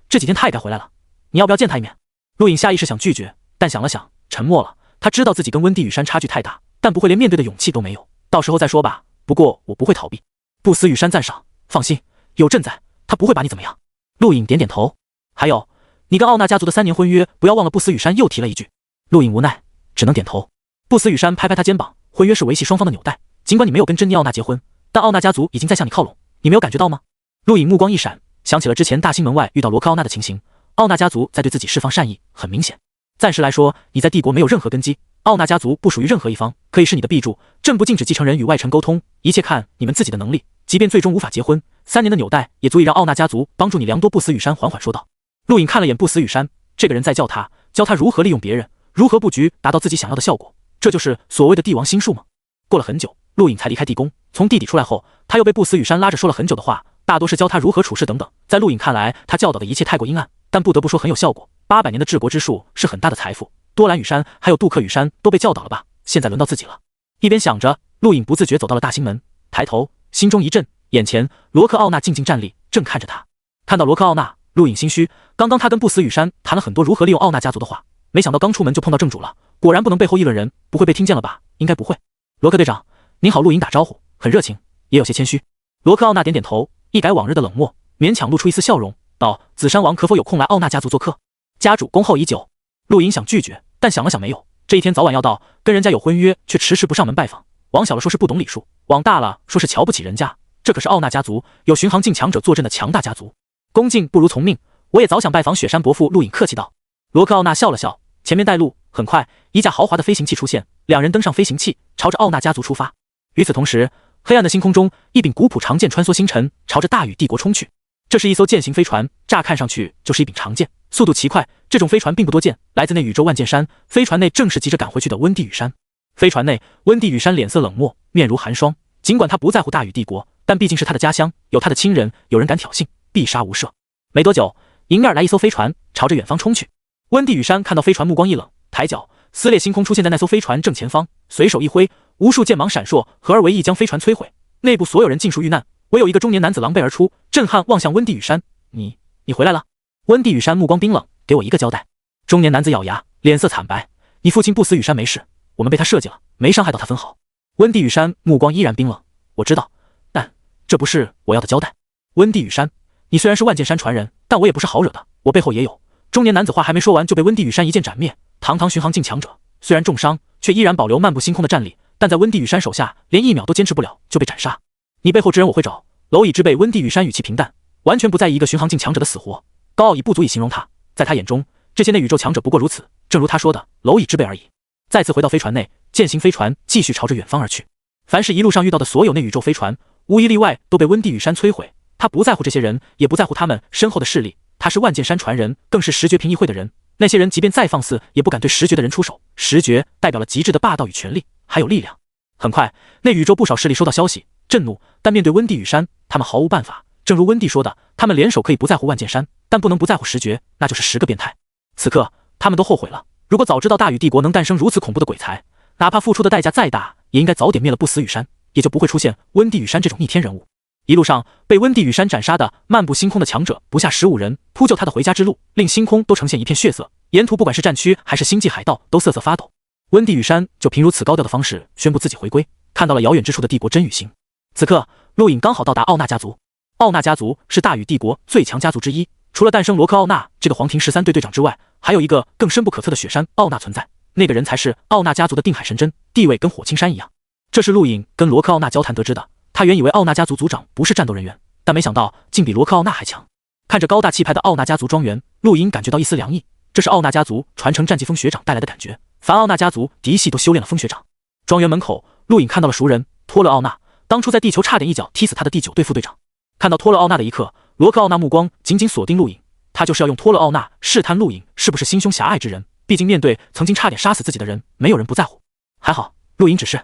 这几天他也该回来了，你要不要见他一面？陆颖下意识想拒绝，但想了想，沉默了。他知道自己跟温蒂羽山差距太大，但不会连面对的勇气都没有，到时候再说吧。不过我不会逃避。不死羽山赞赏，放心，有朕在，他不会把你怎么样。陆颖点点头。还有，你跟奥纳家族的3年婚约，不要忘了。不死羽山又提了一句。陆颖无奈，只能点头。不死羽山拍拍他肩膀，婚约是维系双方的纽带，尽管你没有跟珍妮奥纳结婚，但奥纳家族已经在向你靠拢，你没有感觉到吗？陆颖目光一闪，想起了之前大兴门外遇到罗克奥纳的情形，奥纳家族在对自己释放善意，很明显。暂时来说，你在帝国没有任何根基，奥纳家族不属于任何一方，可以是你的庇助。朕不禁止继承人与外臣沟通，一切看你们自己的能力。即便最终无法结婚，3年的纽带也足以让奥纳家族帮助你良多。不死羽山缓缓说道。陆颖看了眼不死羽山，这个人在教他如何利用别人，如何布局达到自己想要的效果，这就是所谓的帝王心术吗？过了很久，陆颖才离开地宫。从地底出来后，他又被不死羽山拉着说了很久的话，大多是教他如何处事等等。在陆颖看来，他教导的一切太过阴暗，但不得不说很有效果。800年的治国之术是很大的财富，多兰羽山还有杜克羽山都被教导了吧？现在轮到自己了。一边想着，陆颖不自觉走到了大兴门，抬头，心中一震，眼前罗克奥纳静静站立，正看着他。看到罗克奥纳，陆颖心虚，刚刚他跟不死羽山谈了很多如何利用奥纳家族的话，没想到刚出门就碰到正主了，果然不能背后议论人，不会被听见了吧？应该不会。罗克队长，您好。陆颖打招呼，很热情，也有些谦虚。罗克奥纳点点头，一改往日的冷漠，勉强露出一丝笑容，道：紫山王可否有空来奥纳家族做客？家主恭候已久。陆颖想拒绝，但想了想没有，这一天早晚要到，跟人家有婚约，却迟迟不上门拜访，往小了说是不懂礼数，往大了说是瞧不起人家。这可是奥纳家族，有巡航境强者坐镇的强大家族，恭敬不如从命。我也早想拜访雪山伯父。陆颖客气道。罗克奥纳笑了笑，前面带路。很快，一架豪华的飞行器出现，两人登上飞行器，朝着奥纳家族出发。与此同时，黑暗的星空中，一柄古朴长剑穿梭星辰，朝着大禹帝国冲去。这是一艘剑形飞船，乍看上去就是一柄长剑，速度奇快。这种飞船并不多见，来自内宇宙万剑山。飞船内正是急着赶回去的温蒂羽山。飞船内，温蒂羽山脸色冷漠，面如寒霜。尽管他不在乎大禹帝国，但毕竟是他的家乡，有他的亲人，有人敢挑衅，必杀无赦。没多久，迎面来一艘飞船，朝着远方冲去。温蒂羽山看到飞船，目光一冷，抬脚撕裂星空，出现在那艘飞船正前方，随手一挥，无数剑芒闪烁，合而为一，将飞船摧毁。内部所有人尽数遇难，唯有一个中年男子狼狈而出，震撼望向温蒂羽山：“你回来了？”温蒂羽山目光冰冷，给我一个交代。中年男子咬牙，脸色惨白：“你父亲不死羽山没事，我们被他设计了，没伤害到他分毫。”温蒂羽山目光依然冰冷：“我知道，但这不是我要的交代。”温蒂羽山，你虽然是万剑山传人，但我也不是好惹的，我背后也有。中年男子话还没说完，就被温蒂羽山一剑斩灭。堂堂巡航境强者，虽然重伤，却依然保留漫步星空的战力，但在温蒂羽山手下，连1秒都坚持不了就被斩杀。你背后之人我会找。蝼蚁之辈温蒂羽山语气平淡，完全不在意一个巡航境强者的死活，高傲已不足以形容他，在他眼中，这些内宇宙强者不过如此，正如他说的，蝼蚁之辈而已。再次回到飞船内，剑形飞船继续朝着远方而去。凡是一路上遇到的所有内宇宙飞船，无一例外都被温蒂羽山摧毁。他不在乎这些人，也不在乎他们身后的势力。他是万剑山传人，更是十绝评议会的人。那些人即便再放肆，也不敢对十绝的人出手。十绝代表了极致的霸道与权力，还有力量。很快，内宇宙不少势力收到消息，震怒，但面对温蒂羽山，他们毫无办法。正如温蒂说的，他们联手可以不在乎万剑山，但不能不在乎十绝，那就是10个变态。此刻，他们都后悔了。如果早知道大禹帝国能诞生如此恐怖的鬼才，哪怕付出的代价再大，也应该早点灭了不死羽山，也就不会出现温蒂羽山这种逆天人物。一路上被温蒂羽山斩杀的漫步星空的强者不下15人，铺就他的回家之路，令星空都呈现一片血色。沿途不管是战区还是星际海盗都瑟瑟发抖。温蒂羽山就凭如此高调的方式宣布自己回归，看到了遥远之处的帝国真羽星。此刻，陆颖刚好到达奥纳家族。奥纳家族是大禹帝国最强家族之一，除了诞生罗克奥纳这个黄庭13队队长之外，还有一个更深不可测的雪山奥纳存在。那个人才是奥纳家族的定海神针，地位跟火青山一样。这是陆颖跟罗克奥纳交谈得知的。他原以为奥纳家族族长不是战斗人员，但没想到竟比罗克奥纳还强。看着高大气派的奥纳家族庄园，陆颖感觉到一丝凉意，这是奥纳家族传承战绩风学长带来的感觉。凡奥纳家族嫡系都修炼了风学长。庄园门口，陆颖看到了熟人托勒奥纳，当初在地球差点一脚踢死他的第9队副队长。看到托勒奥纳的一刻，罗克奥纳目光紧紧锁定陆颖，他就是要用托勒奥纳试探陆颖是不是心胸狭隘之人。毕竟面对曾经差点杀死自己的人，没有人不在乎。还好，陆颖只是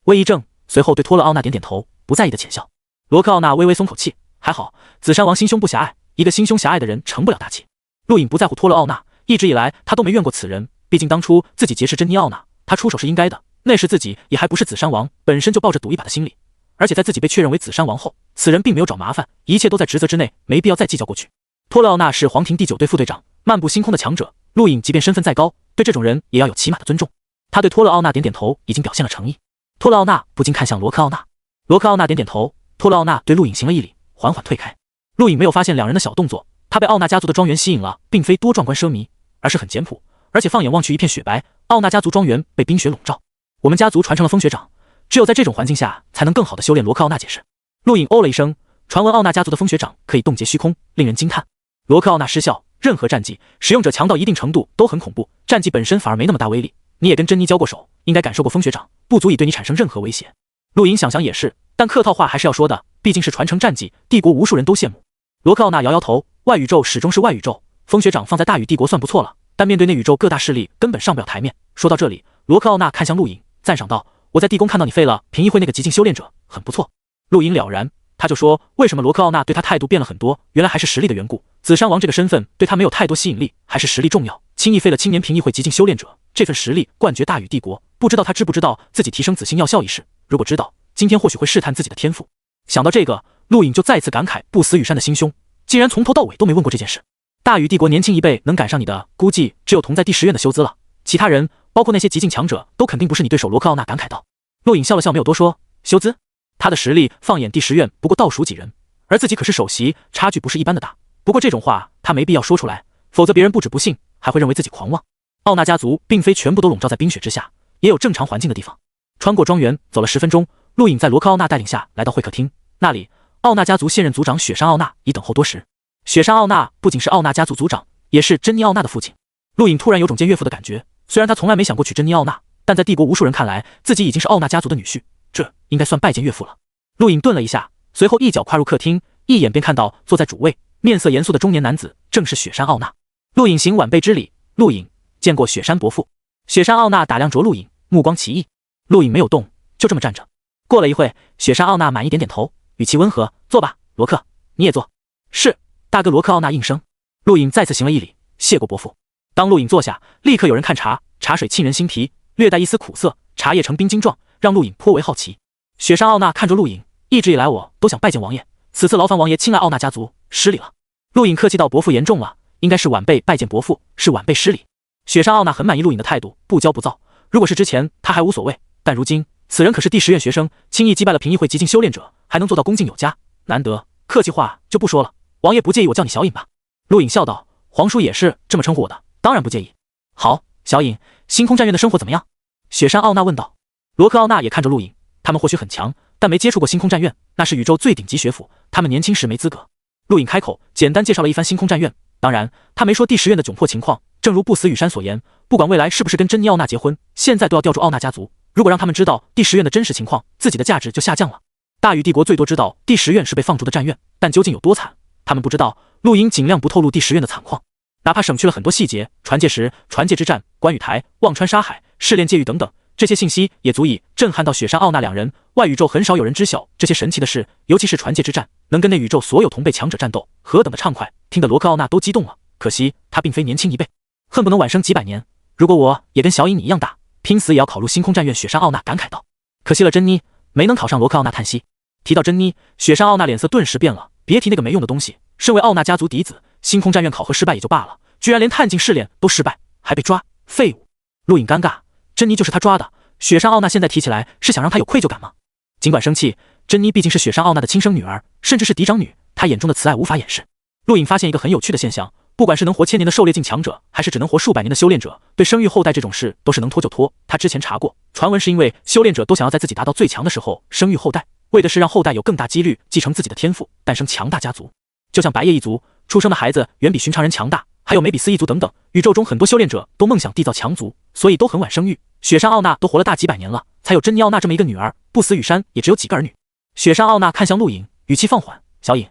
微一怔，随后对托勒奥纳点点头，不在意的浅笑。罗克奥纳微微松口气，还好，紫山王心胸不狭隘，一个心胸狭隘的人成不了大器。陆颖不在乎托勒奥纳，一直以来他都没怨过此人，毕竟当初自己劫持珍妮奥纳，他出手是应该的。那时自己也还不是紫山王，本身就抱着赌一把的心理，而且在自己被确认为紫山王后，此人并没有找麻烦，一切都在职责之内，没必要再计较过去。托勒奥纳是黄庭第9队副队长，漫步星空的强者。陆颖即便身份再高，对这种人也要有起码的尊重。他对托勒奥纳点点头，已经表现了诚意。托勒奥纳不禁看向罗克奥纳，罗克奥纳点点头，托勒奥纳对陆颖行了一礼，缓缓退开。陆颖没有发现两人的小动作，他被奥纳家族的庄园吸引了，并非多壮观奢靡，而是很简朴，而且放眼望去一片雪白。奥纳家族庄园被冰雪笼罩，我们家族传承了风学长，只有在这种环境下才能更好的修炼。罗克奥纳解释。陆颖哦了一声，传闻奥纳家族的风雪掌可以冻结虚空，令人惊叹。罗克奥纳失笑，任何战技使用者强到一定程度都很恐怖，战技本身反而没那么大威力。你也跟珍妮交过手，应该感受过风雪掌，不足以对你产生任何威胁。陆莹想想也是，但客套话还是要说的，毕竟是传承战技，帝国无数人都羡慕。罗克奥纳摇摇头，外宇宙始终是外宇宙，风雪掌放在大宇帝国算不错了，但面对内宇宙各大势力根本上不了台面。说到这里，罗克奥纳看向陆莹，赞赏道：“我在地宫看到你废了平议会那个极境修炼者，很不错。”陆莹了然，他就说为什么罗克奥纳对他态度变了很多，原来还是实力的缘故。紫山王这个身份对他没有太多吸引力，还是实力重要。轻易废了青年平议会极境修炼者，这份实力冠绝大宇帝国。不知道他知不知道自己提升紫星药效一事？如果知道，今天或许会试探自己的天赋。想到这个，陆颖就再次感慨不死羽山的心胸，竟然从头到尾都没问过这件事。大宇帝国年轻一辈能赶上你的，估计只有同在第10院的修兹了，其他人包括那些极境强者都肯定不是你对手。罗克奥纳感慨道。陆颖笑了笑，没有多说。修兹，他的实力放眼第10院不过倒数几人，而自己可是首席，差距不是一般的大。不过这种话他没必要说出来，否则别人不止不信，还会认为自己狂妄。奥纳家族并非全部都笼罩在冰雪之下，也有正常环境的地方。穿过庄园，走了10分钟，陆颖在罗克奥纳带领下来到会客厅，那里奥纳家族现任族长雪山奥纳已等候多时。雪山奥纳不仅是奥纳家族族长，也是珍妮奥纳的父亲。陆颖突然有种见岳父的感觉，虽然他从来没想过娶珍妮奥纳，但在帝国无数人看来，自己已经是奥纳家族的女婿，这应该算拜见岳父了。陆颖顿了一下，随后一脚跨入客厅，一眼便看到坐在主位面色严肃的中年男子，正是雪山奥纳。陆颖行晚辈之礼，陆颖见过雪山伯父。雪山奥纳打量着陆颖，目光奇异。陆颖没有动，就这么站着。过了一会，雪山奥纳满意点点头，语气温和：“坐吧，罗克，你也坐。”“是，大哥。”罗克奥纳应声。陆颖再次行了一礼，谢过伯父。当陆颖坐下，立刻有人看茶，茶水沁人心脾，略带一丝苦涩，茶叶呈冰晶状，让陆颖颇为好奇。雪山奥纳看着陆颖，一直以来我都想拜见王爷，此次劳烦王爷青睐奥纳家族，失礼了。陆颖客气道：“伯父言重了，应该是晚辈拜见伯父，是晚辈失礼。”雪山奥纳很满意陆颖的态度，不骄不躁。如果是之前他还无所谓，但如今此人可是第10院学生，轻易击败了平议会极境修炼者，还能做到恭敬有加，难得。客气话就不说了，王爷不介意我叫你小颖吧？陆颖笑道：“皇叔也是这么称呼我的，当然不介意。”“好，小颖，星空战院的生活怎么样？”雪山奥纳问道。罗克奥纳也看着陆颖，他们或许很强，但没接触过星空战院，那是宇宙最顶级学府，他们年轻时没资格。陆颖开口简单介绍了一番星空战院，当然他没说第10院的窘迫情况。正如不死羽山所言，不管未来是不是跟珍妮奥纳结婚，现在都要吊住奥纳家族。如果让他们知道第10院的真实情况，自己的价值就下降了。大宇帝国最多知道第10院是被放逐的战院，但究竟有多惨，他们不知道。陆颖尽量不透露第10院的惨况，哪怕省去了很多细节，传戒石、传戒之战、关羽台、忘川沙海、试炼界域等等，这些信息也足以震撼到雪山奥纳两人。外宇宙很少有人知晓这些神奇的事，尤其是传戒之战，能跟内宇宙所有同辈强者战斗，何等的畅快，听得罗克奥纳都激动了。可惜他并非年轻一辈，恨不能晚生几百年。如果我也跟小颖你一样大，拼死也要考入星空战院。雪山奥纳感慨道。可惜了珍妮，没能考上。罗克奥纳叹息。提到珍妮，雪山奥纳脸色顿时变了。别提那个没用的东西，身为奥纳家族嫡子，星空战院考核失败也就罢了，居然连探境试炼都失败，还被抓，废物。陆颖尴尬，珍妮就是他抓的。雪山奥纳现在提起来，是想让他有愧疚感吗？尽管生气，珍妮毕竟是雪山奥纳的亲生女儿，甚至是嫡长女，他眼中的慈爱无法掩饰。陆颖发现一个很有趣的现象，不管是能活1000年的狩猎境强者，还是只能活数百年的修炼者，对生育后代这种事都是能拖就拖。他之前查过，传闻是因为修炼者都想要在自己达到最强的时候生育后代，为的是让后代有更大几率继承自己的天赋，诞生强大家族。就像白夜一族出生的孩子远比寻常人强大，还有梅比斯一族等等，宇宙中很多修炼者都梦想缔造强族，所以都很晚生育。雪山奥纳都活了大几百年了，才有珍妮奥纳这么一个女儿，不死羽山也只有几个儿女。雪山奥纳看向陆颖，语气放缓：“小颖，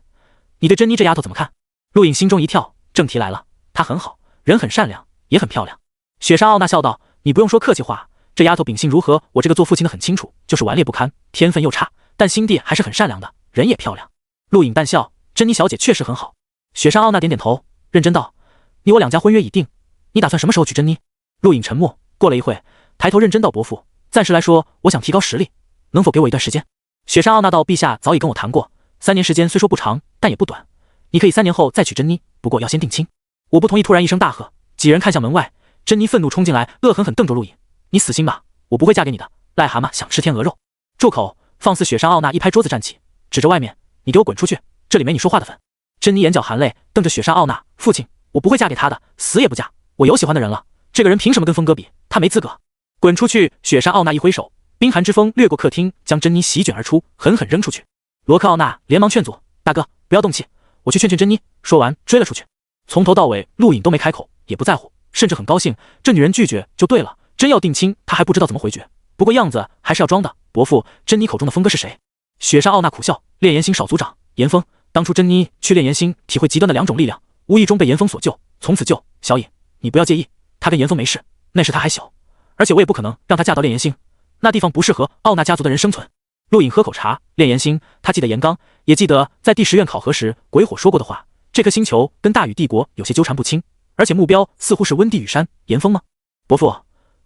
你对珍妮这丫头怎么看？”陆颖心中一跳，正题来了，她很好，人很善良，也很漂亮。雪山奥纳笑道：“你不用说客气话，这丫头秉性如何，我这个做父亲的很清楚，就是顽劣不堪，天分又差，但心地还是很善良的，人也漂亮。”陆颖淡笑：“珍妮小姐确实很好。”雪山奥纳点点头，认真道：“你我两家婚约已定，你打算什么时候娶珍妮？”陆颖沉默，过了一会，抬头认真道：“伯父，暂时来说，我想提高实力，能否给我一段时间？”雪山奥纳道：“陛下早已跟我谈过，3年时间虽说不长，但也不短。你可以3年后再娶珍妮，不过要先定亲。”我不同意！突然一声大喝，几人看向门外，珍妮愤怒冲进来，恶狠狠瞪着陆颖：“你死心吧，我不会嫁给你的，癞蛤蟆想吃天鹅肉！”住口！放肆！雪山奥纳一拍桌子站起，指着外面：“你给我滚出去，这里没你说话的份！”珍妮眼角含泪，瞪着雪山奥纳：“父亲，我不会嫁给他的，死也不嫁！我有喜欢的人了，这个人凭什么跟峰哥比？他没资格！滚出去！”雪山奥纳一挥手，冰寒之风掠过客厅，将珍妮席卷而出，狠狠扔出去。罗克奥纳连忙劝阻：“大哥，不要动气，我去劝劝珍妮。说完追了出去。从头到尾，陆颖都没开口，也不在乎，甚至很高兴。这女人拒绝就对了，真要定亲，他还不知道怎么回绝。不过样子还是要装的。伯父，珍妮口中的峰哥是谁？雪山奥娜苦笑，炼炎星少族长严峰。当初珍妮去炼炎星体会极端的两种力量，无意中被严峰所救，从此救小颖。你不要介意，他跟严峰没事，那时他还小，而且我也不可能让他嫁到炼炎星，那地方不适合奥娜家族的人生存。陆颖喝口茶，炼炎星，他记得严刚，也记得在第10院考核时鬼火说过的话。这颗星球跟大禹帝国有些纠缠不清，而且目标似乎是温地羽山严峰吗？伯父，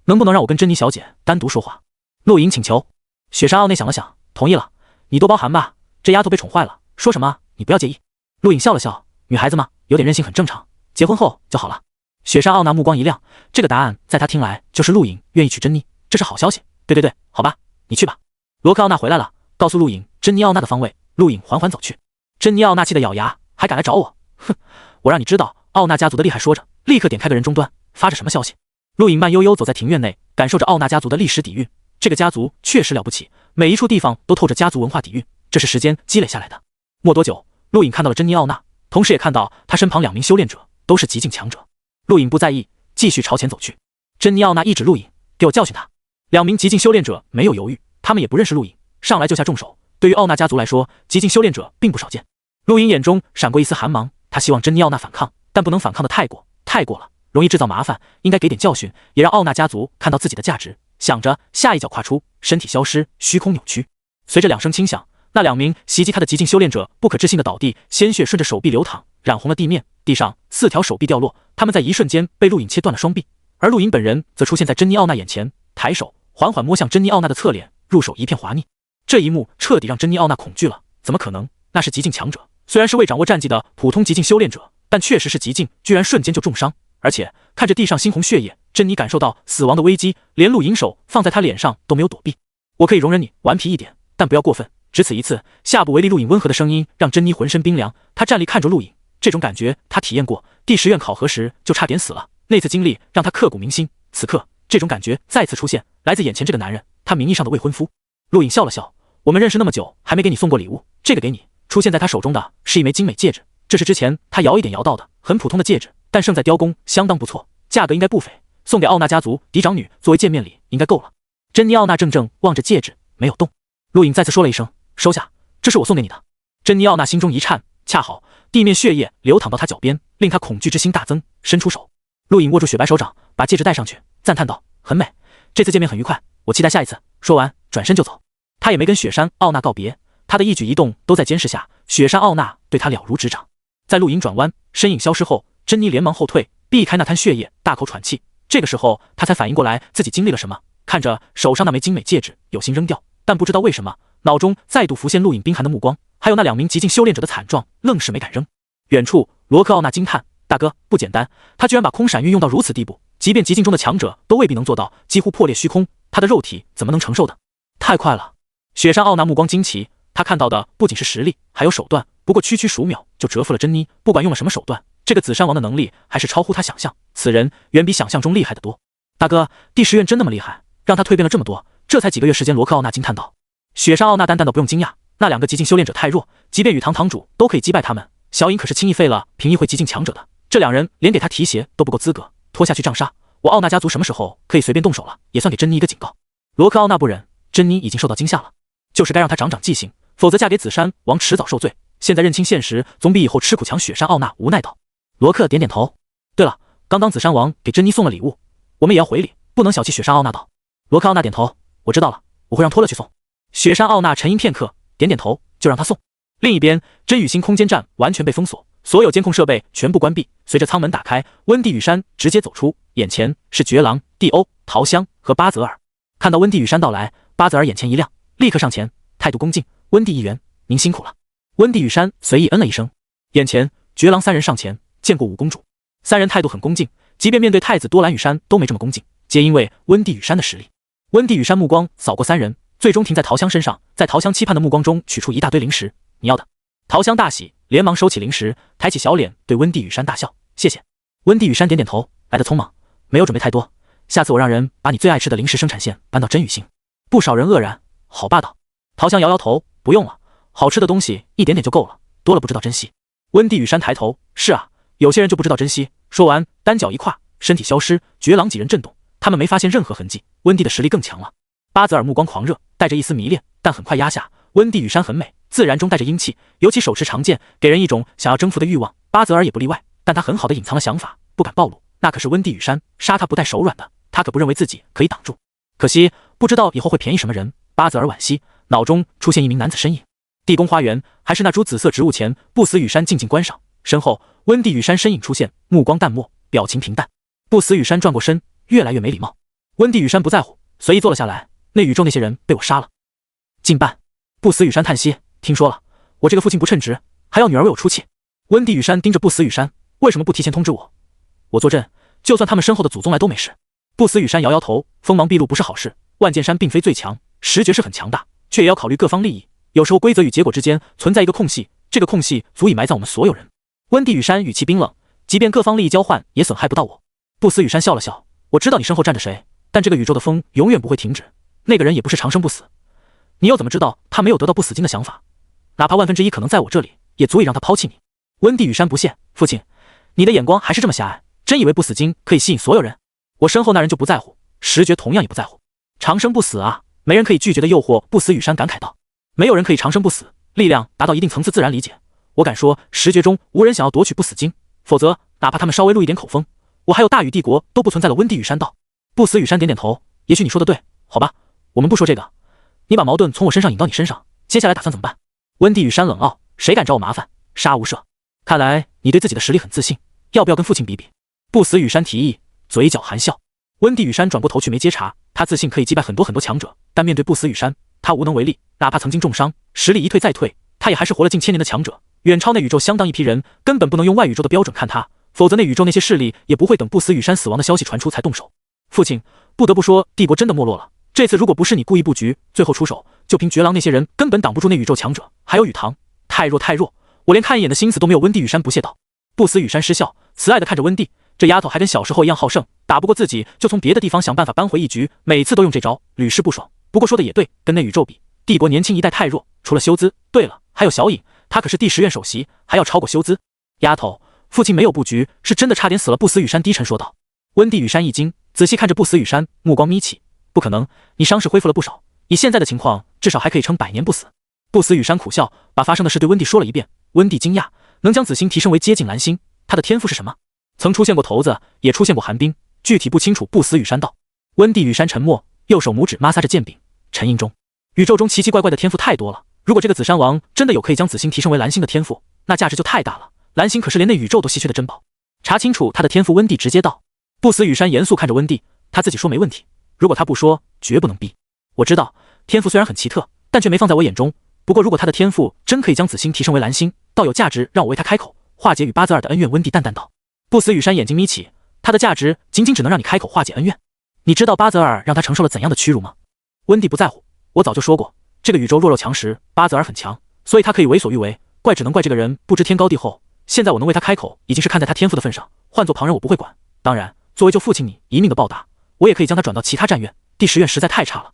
能不能让我跟珍妮小姐单独说话？陆颖请求。雪山奥内想了想，同意了。你多包涵吧，这丫头被宠坏了，说什么你不要介意。陆颖笑了笑，女孩子嘛，有点任性很正常，结婚后就好了。雪山奥娜目光一亮，这个答案在她听来就是陆颖愿意娶珍妮，这是好消息。对，好吧，你去吧。罗克奥娜回来了，告诉陆颖珍妮奥娜的方位。陆颖缓缓走去。珍妮奥娜气得咬牙，还敢来找我？哼，我让你知道奥娜家族的厉害。说着，立刻点开个人终端，发着什么消息。陆颖慢悠悠走在庭院内，感受着奥娜家族的历史底蕴。这个家族确实了不起，每一处地方都透着家族文化底蕴，这是时间积累下来的。没多久，陆颖看到了珍妮奥娜，同时也看到她身旁2名修炼者，都是极境强者。陆颖不在意，继续朝前走去。珍妮奥娜一指陆颖，给我教训他。2名极境修炼者没有犹豫，他们也不认识陆颖，上来就下重手。对于奥娜家族来说，极境修炼者并不少见。陆颖眼中闪过一丝寒芒，他希望珍妮奥娜反抗，但不能反抗的太过了，容易制造麻烦，应该给点教训，也让奥娜家族看到自己的价值。想着，下一脚跨出，身体消失，虚空扭曲。随着2声轻响，那2名袭击他的极境修炼者不可置信的倒地，鲜血顺着手臂流淌，染红了地面。地上4条手臂掉落，他们在一瞬间被陆颖切断了双臂，而陆颖本人则出现在珍妮奥娜眼前，抬手缓缓摸向珍妮奥娜的侧脸，入手一片滑腻。这一幕彻底让珍妮奥娜恐惧了，怎么可能？那是极境强者，虽然是未掌握战技的普通极境修炼者，但确实是极境，居然瞬间就重伤。而且看着地上猩红血液，珍妮感受到死亡的危机，连陆颖手放在她脸上都没有躲避。我可以容忍你顽皮一点，但不要过分，只此一次。下不为例。陆颖温和的声音让珍妮浑身冰凉，她站立看着陆颖，这种感觉她体验过，第10院考核时就差点死了，那次经历让她刻骨铭心。此刻这种感觉再次出现，来自眼前这个男人，他名义上的未婚夫。陆颖笑了笑，我们认识那么久，还没给你送过礼物，这个给你。出现在他手中的是一枚精美戒指，这是之前他摇一点摇到的，很普通的戒指，但胜在雕工，相当不错，价格应该不菲，送给奥娜家族嫡长女作为见面礼应该够了。珍妮奥娜怔怔望着戒指，没有动。陆颖再次说了一声，收下，这是我送给你的。珍妮奥娜心中一颤，恰好地面血液流淌到她脚边，令她恐惧之心大增，伸出手。陆颖握住雪白手掌，把戒指戴上去，赞叹道，很美，这次见面很愉快，我期待下一次。说完转身就走。他也没跟雪山奥娜告别，他的一举一动都在监视下，雪山奥娜对他了如指掌。在陆颖转弯身影消失后，珍妮连忙后退，避开那滩血液，大口喘气。这个时候他才反应过来自己经历了什么，看着手上那枚精美戒指，有心扔掉，但不知道为什么脑中再度浮现陆颖冰寒的目光，还有那2名极境修炼者的惨状，愣是没敢扔。远处罗克奥娜惊叹，大哥不简单，他居然把空闪运用到如此地步，即便极境中的强者都未必能做到，几乎破裂虚空，他的肉体怎么能承受的？太快了。雪山奥娜目光惊奇，他看到的不仅是实力，还有手段。不过区区数秒就折服了珍妮，不管用了什么手段，这个紫山王的能力还是超乎他想象，此人远比想象中厉害得多。大哥，第10院真那么厉害，让他蜕变了这么多，这才几个月时间。罗克奥娜惊叹道。雪山奥娜淡淡的不用惊讶，那2个极境修炼者太弱，即便雨堂堂主都可以击败他们，小颖可是轻易废了平议会极境强者的，这2人连给他提鞋都不够资格，拖下去杖杀我奥娜家族什么时候可以随便动手了，也算给珍妮一个警告。罗克奥娜不忍，珍妮已经受到惊吓了，就是该让她长长记性，否则嫁给紫山王迟早受罪。现在认清现实，总比以后吃苦强。雪山奥娜无奈道。罗克点点头。对了，刚刚紫山王给珍妮送了礼物，我们也要回礼，不能小气。雪山奥娜道。罗克奥娜点头，我知道了，我会让托勒去送。雪山奥娜沉吟片刻，点点头，就让他送。另一边，真雨星空间站完全被封锁，所有监控设备全部关闭。随着舱门打开，温地羽山直接走出，眼前是绝狼、蒂欧、桃香和巴泽尔。看到温地羽山到来，巴泽尔眼前一亮，立刻上前，态度恭敬，温地议员，您辛苦了。温地羽山随意嗯了一声。眼前绝狼3人上前见过五公主，3人态度很恭敬，即便面对太子多兰羽山都没这么恭敬，皆因为温地羽山的实力。温地羽山目光扫过3人，最终停在桃香身上，在桃香期盼的目光中取出一大堆零食，你要的。桃香大喜，连忙收起零食，抬起小脸对温地羽山大笑，谢谢。温地羽山点点头，来得匆忙，没有准备太多，下次我让人把你最爱吃的零食生产线搬到真羽星。不少人愕然，好霸道。桃香摇摇头，不用了，好吃的东西一点点就够了，多了不知道珍惜。温蒂羽山抬头，是啊，有些人就不知道珍惜。说完，单脚一跨，身体消失，绝狼几人震动，他们没发现任何痕迹。温蒂的实力更强了。巴泽尔目光狂热，带着一丝迷恋，但很快压下。温蒂羽山很美，自然中带着英气，尤其手持长剑，给人一种想要征服的欲望。巴泽尔也不例外，但他很好的隐藏了想法，不敢暴露。那可是温蒂羽山，杀他不带手软的，他可不认为自己可以挡住。可惜，不知道以后会便宜什么人。巴泽尔惋惜，脑中出现一名男子身影。地宫花园，还是那株紫色植物前，不死羽山静静观赏。身后，温蒂羽山身影出现，目光淡漠，表情平淡。不死羽山转过身，越来越没礼貌。温蒂羽山不在乎，随意坐了下来。那宇宙那些人被我杀了。近半，不死羽山叹息，听说了，我这个父亲不称职，还要女儿为我出气。温蒂羽山盯着不死羽山，为什么不提前通知我？我坐镇，就算他们身后的祖宗来都没事。不死羽山摇摇头，锋芒毕露不是好事。万剑山并非最强，实觉是很强大，却也要考虑各方利益。有时候规则与结果之间存在一个空隙，这个空隙足以埋葬我们所有人。温蒂羽山语气冰冷，即便各方利益交换，也损害不到我。不死羽山笑了笑，我知道你身后站着谁，但这个宇宙的风永远不会停止。那个人也不是长生不死，你又怎么知道他没有得到不死金的想法？哪怕1/1000可能在我这里，也足以让他抛弃你。温蒂羽山不屑，父亲，你的眼光还是这么狭隘，真以为不死金可以吸引所有人？我身后那人就不在乎，石觉同样也不在乎。长生不死啊，没人可以拒绝的诱惑。不死羽山感慨道，没有人可以长生不死，力量达到一定层次自然理解。我敢说，石觉中无人想要夺取不死金，否则哪怕他们稍微露一点口风，我还有大禹帝国都不存在了。温蒂羽山道。不死羽山点点头，也许你说的对，好吧，我们不说这个，你把矛盾从我身上引到你身上，接下来打算怎么办？温蒂羽山冷傲，谁敢找我麻烦，杀无赦。看来你对自己的实力很自信，要不要跟父亲比比？不死羽山提议，嘴角含笑。温蒂羽山转过头去没接茬，他自信可以击败很多强者，但面对不死羽山，他无能为力。哪怕曾经重伤，实力一退再退，他也还是活了近1000年的强者，远超那宇宙相当一批人，根本不能用外宇宙的标准看他，否则那宇宙那些势力也不会等不死羽山死亡的消息传出才动手。父亲，不得不说，帝国真的没落了。这次如果不是你故意布局，最后出手，就凭绝狼那些人根本挡不住那宇宙强者，还有雨堂，太弱太弱，我连看一眼的心思都没有。温蒂羽山不屑道。不死羽山失笑，慈爱的看着温蒂，这丫头还跟小时候一样好胜，打不过自己就从别的地方想办法扳回一局，每次都用这招，屡试不爽。不过说的也对，跟那宇宙比，帝国年轻一代太弱，除了修兹，对了，还有小影，他可是第10院首席，还要超过修兹。丫头，父亲没有布局，是真的差点死了。不死羽山低沉说道。温蒂羽山一惊，仔细看着不死羽山，目光眯起，不可能，你伤势恢复了不少，以现在的情况，至少还可以撑100年不死。不死羽山苦笑，把发生的事对温蒂说了一遍。温蒂惊讶，能将紫星提升为接近蓝星，他的天赋是什么？曾出现过头子，也出现过寒冰，具体不清楚。不死羽山道。温蒂羽山沉默，右手拇指摩挲着剑柄，沉吟中。宇宙中奇奇怪怪的天赋太多了，如果这个紫山王真的有可以将紫星提升为蓝星的天赋，那价值就太大了。蓝星可是连那宇宙都稀缺的珍宝，查清楚他的天赋。温蒂直接道。不死羽山严肃看着温蒂，他自己说没问题，如果他不说，绝不能逼。我知道天赋虽然很奇特，但却没放在我眼中。不过如果他的天赋真可以将紫星提升为蓝星，倒有价值让我为他开口，化解与巴泽尔的恩怨。温蒂淡淡道。不死羽山眼睛眯起，他的价值仅仅只能让你开口化解恩怨。你知道巴泽尔让他承受了怎样的屈辱吗？温蒂不在乎，我早就说过，这个宇宙弱肉强食，巴泽尔很强，所以他可以为所欲为，怪只能怪这个人不知天高地厚。现在我能为他开口，已经是看在他天赋的份上，换做旁人我不会管。当然作为救父亲你一命的报答，我也可以将他转到其他战院，第10院实在太差了，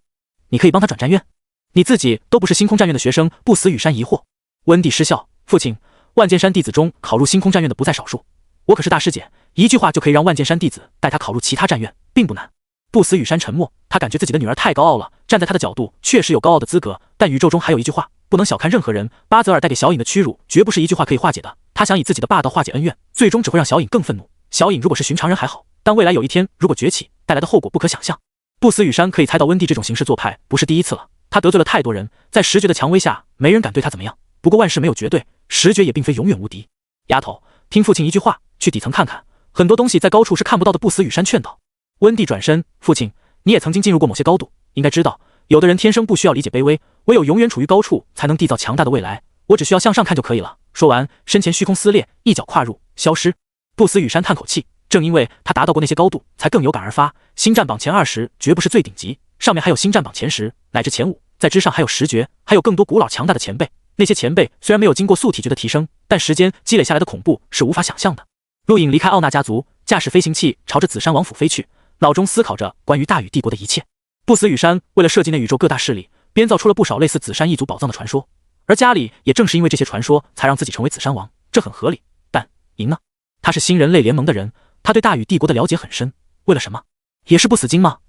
你可以帮他转战院？你自己都不是星空战院的学生。不死羽山疑惑。温蒂失笑，父亲，万剑山弟子中考入星空战院的不在少数，我可是大师姐，一句话就可以让万剑山弟子带他考入其他战院，并不难。不死羽山沉默，他感觉自己的女儿太高傲了，站在他的角度确实有高傲的资格，但宇宙中还有一句话，不能小看任何人，巴泽尔带给小影的屈辱绝不是一句话可以化解的，他想以自己的霸道化解恩怨，最终只会让小影更愤怒。小影如果是寻常人还好，但未来有一天如果崛起，带来的后果不可想象。不死羽山可以猜到温蒂这种行事做派不是第一次了，他得罪了太多人，在石觉的蔷薇下，没人敢对他怎么样。不过万事没有绝对，石觉也并非永远无敌。丫头，听父亲一句话，去底层看看，很多东西在高处是看不到的。不死羽山劝道。温蒂转身，父亲，你也曾经进入过某些高度，应该知道，有的人天生不需要理解卑微，唯有永远处于高处，才能缔造强大的未来。我只需要向上看就可以了。说完，身前虚空撕裂，一脚跨入，消失。不死羽山叹口气，正因为他达到过那些高度，才更有感而发。星战榜前20绝不是最顶级，上面还有星战榜前10乃至前5，在之上还有石绝，还有更多古老强大的前辈。那些前辈虽然没有经过素体诀的提升，但时间积累下来的恐怖是无法想象的。陆影离开奥纳家族，驾驶飞行器朝着紫山王府飞去，脑中思考着关于大禹帝国的一切。不死羽山为了设计那宇宙各大势力，编造出了不少类似紫山一族宝藏的传说。而家里也正是因为这些传说，才让自己成为紫山王，这很合理。但赢呢？他是新人类联盟的人，他对大禹帝国的了解很深，为了什么？也是不死金吗？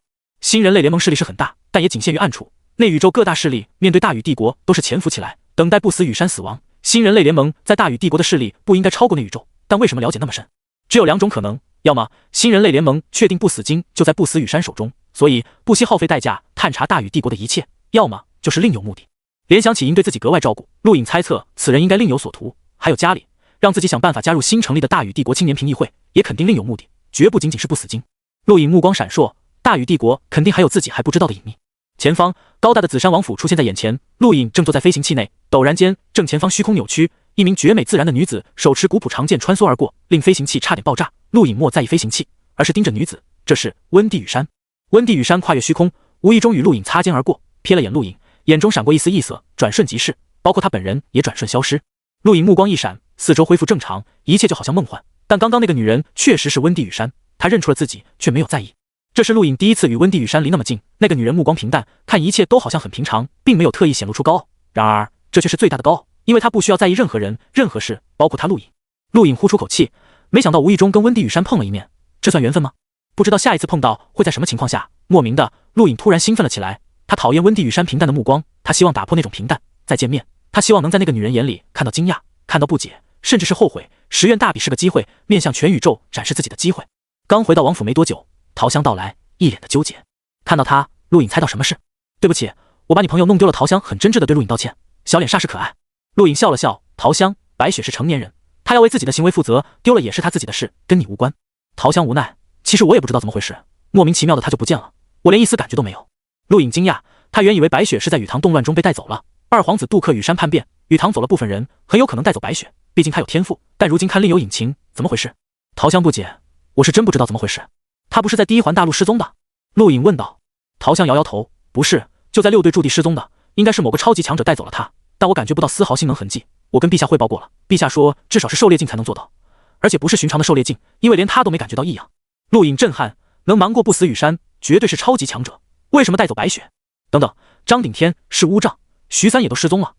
新人类联盟势力是很大，但也仅限于暗处。内宇宙各大势力面对大禹帝国都是潜伏起来，等待不死羽山死亡。新人类联盟在大禹帝国的势力不应该超过内宇宙，但为什么了解那么深？只有两种可能，要么新人类联盟确定不死金就在不死羽山手中，所以不惜耗费代价探查大禹帝国的一切，要么就是另有目的。联想起应对自己格外照顾，陆颖猜测此人应该另有所图。还有家里让自己想办法加入新成立的大禹帝国青年评议会，也肯定另有目的，绝不仅仅是不死金。陆颖目光闪烁，大禹帝国肯定还有自己还不知道的隐秘。前方高大的紫山王府出现在眼前，陆颖正坐在飞行器内，陡然间正前方虚空扭曲，一名绝美自然的女子手持古朴长剑穿梭而过，令飞行器差点爆炸。陆颖莫在意飞行器，而是盯着女子，这是温地羽山。温地羽山跨越虚空，无意中与陆颖擦肩而过，瞥了眼陆颖，眼中闪过一丝异色，转瞬即逝，包括他本人也转瞬消失。陆颖目光一闪，四周恢复正常，一切就好像梦幻。但刚刚那个女人确实是温地羽山，他认出了自己，却没有在意。这是陆颖第一次与温地羽山离那么近，那个女人目光平淡，看一切都好像很平常，并没有特意显露出高傲。然而这却是最大的高傲，因为她不需要在意任何人、任何事，包括他陆颖。陆颖呼出口气，没想到无意中跟温地羽山碰了一面，这算缘分吗？不知道下一次碰到会在什么情况下。莫名的，陆颖突然兴奋了起来。他讨厌温地羽山平淡的目光，他希望打破那种平淡。再见面，他希望能在那个女人眼里看到惊讶，看到不解，甚至是后悔。10愿大比是个机会，面向全宇宙展示自己的机会。刚回到王府没多久，桃香到来，一脸的纠结。看到他，陆颖猜到什么事。对不起，我把你朋友弄丢了。桃香很真挚的对陆颖道歉，小脸煞是可爱。陆颖笑了笑，桃香，白雪是成年人，她要为自己的行为负责，丢了也是她自己的事，跟你无关。桃香无奈，其实我也不知道怎么回事，莫名其妙的她就不见了，我连一丝感觉都没有。陆颖惊讶，他原以为白雪是在雨堂动乱中被带走了。二皇子渡客羽山叛变，雨堂走了部分人，很有可能带走白雪，毕竟他有天赋，但如今看另有隐情，怎么回事？桃香不解，我是真不知道怎么回事。他不是在第一环大陆失踪的？陆颖问道。桃香摇摇头，不是，就在6队驻地失踪的，应该是某个超级强者带走了他，但我感觉不到丝毫性能痕迹。我跟陛下汇报过了，陛下说至少是狩猎境才能做到，而且不是寻常的狩猎境，因为连他都没感觉到异样。陆颖震撼，能瞒过不死羽山，绝对是超级强者，为什么带走白雪？等等，张顶天、是乌障、徐三也都失踪了，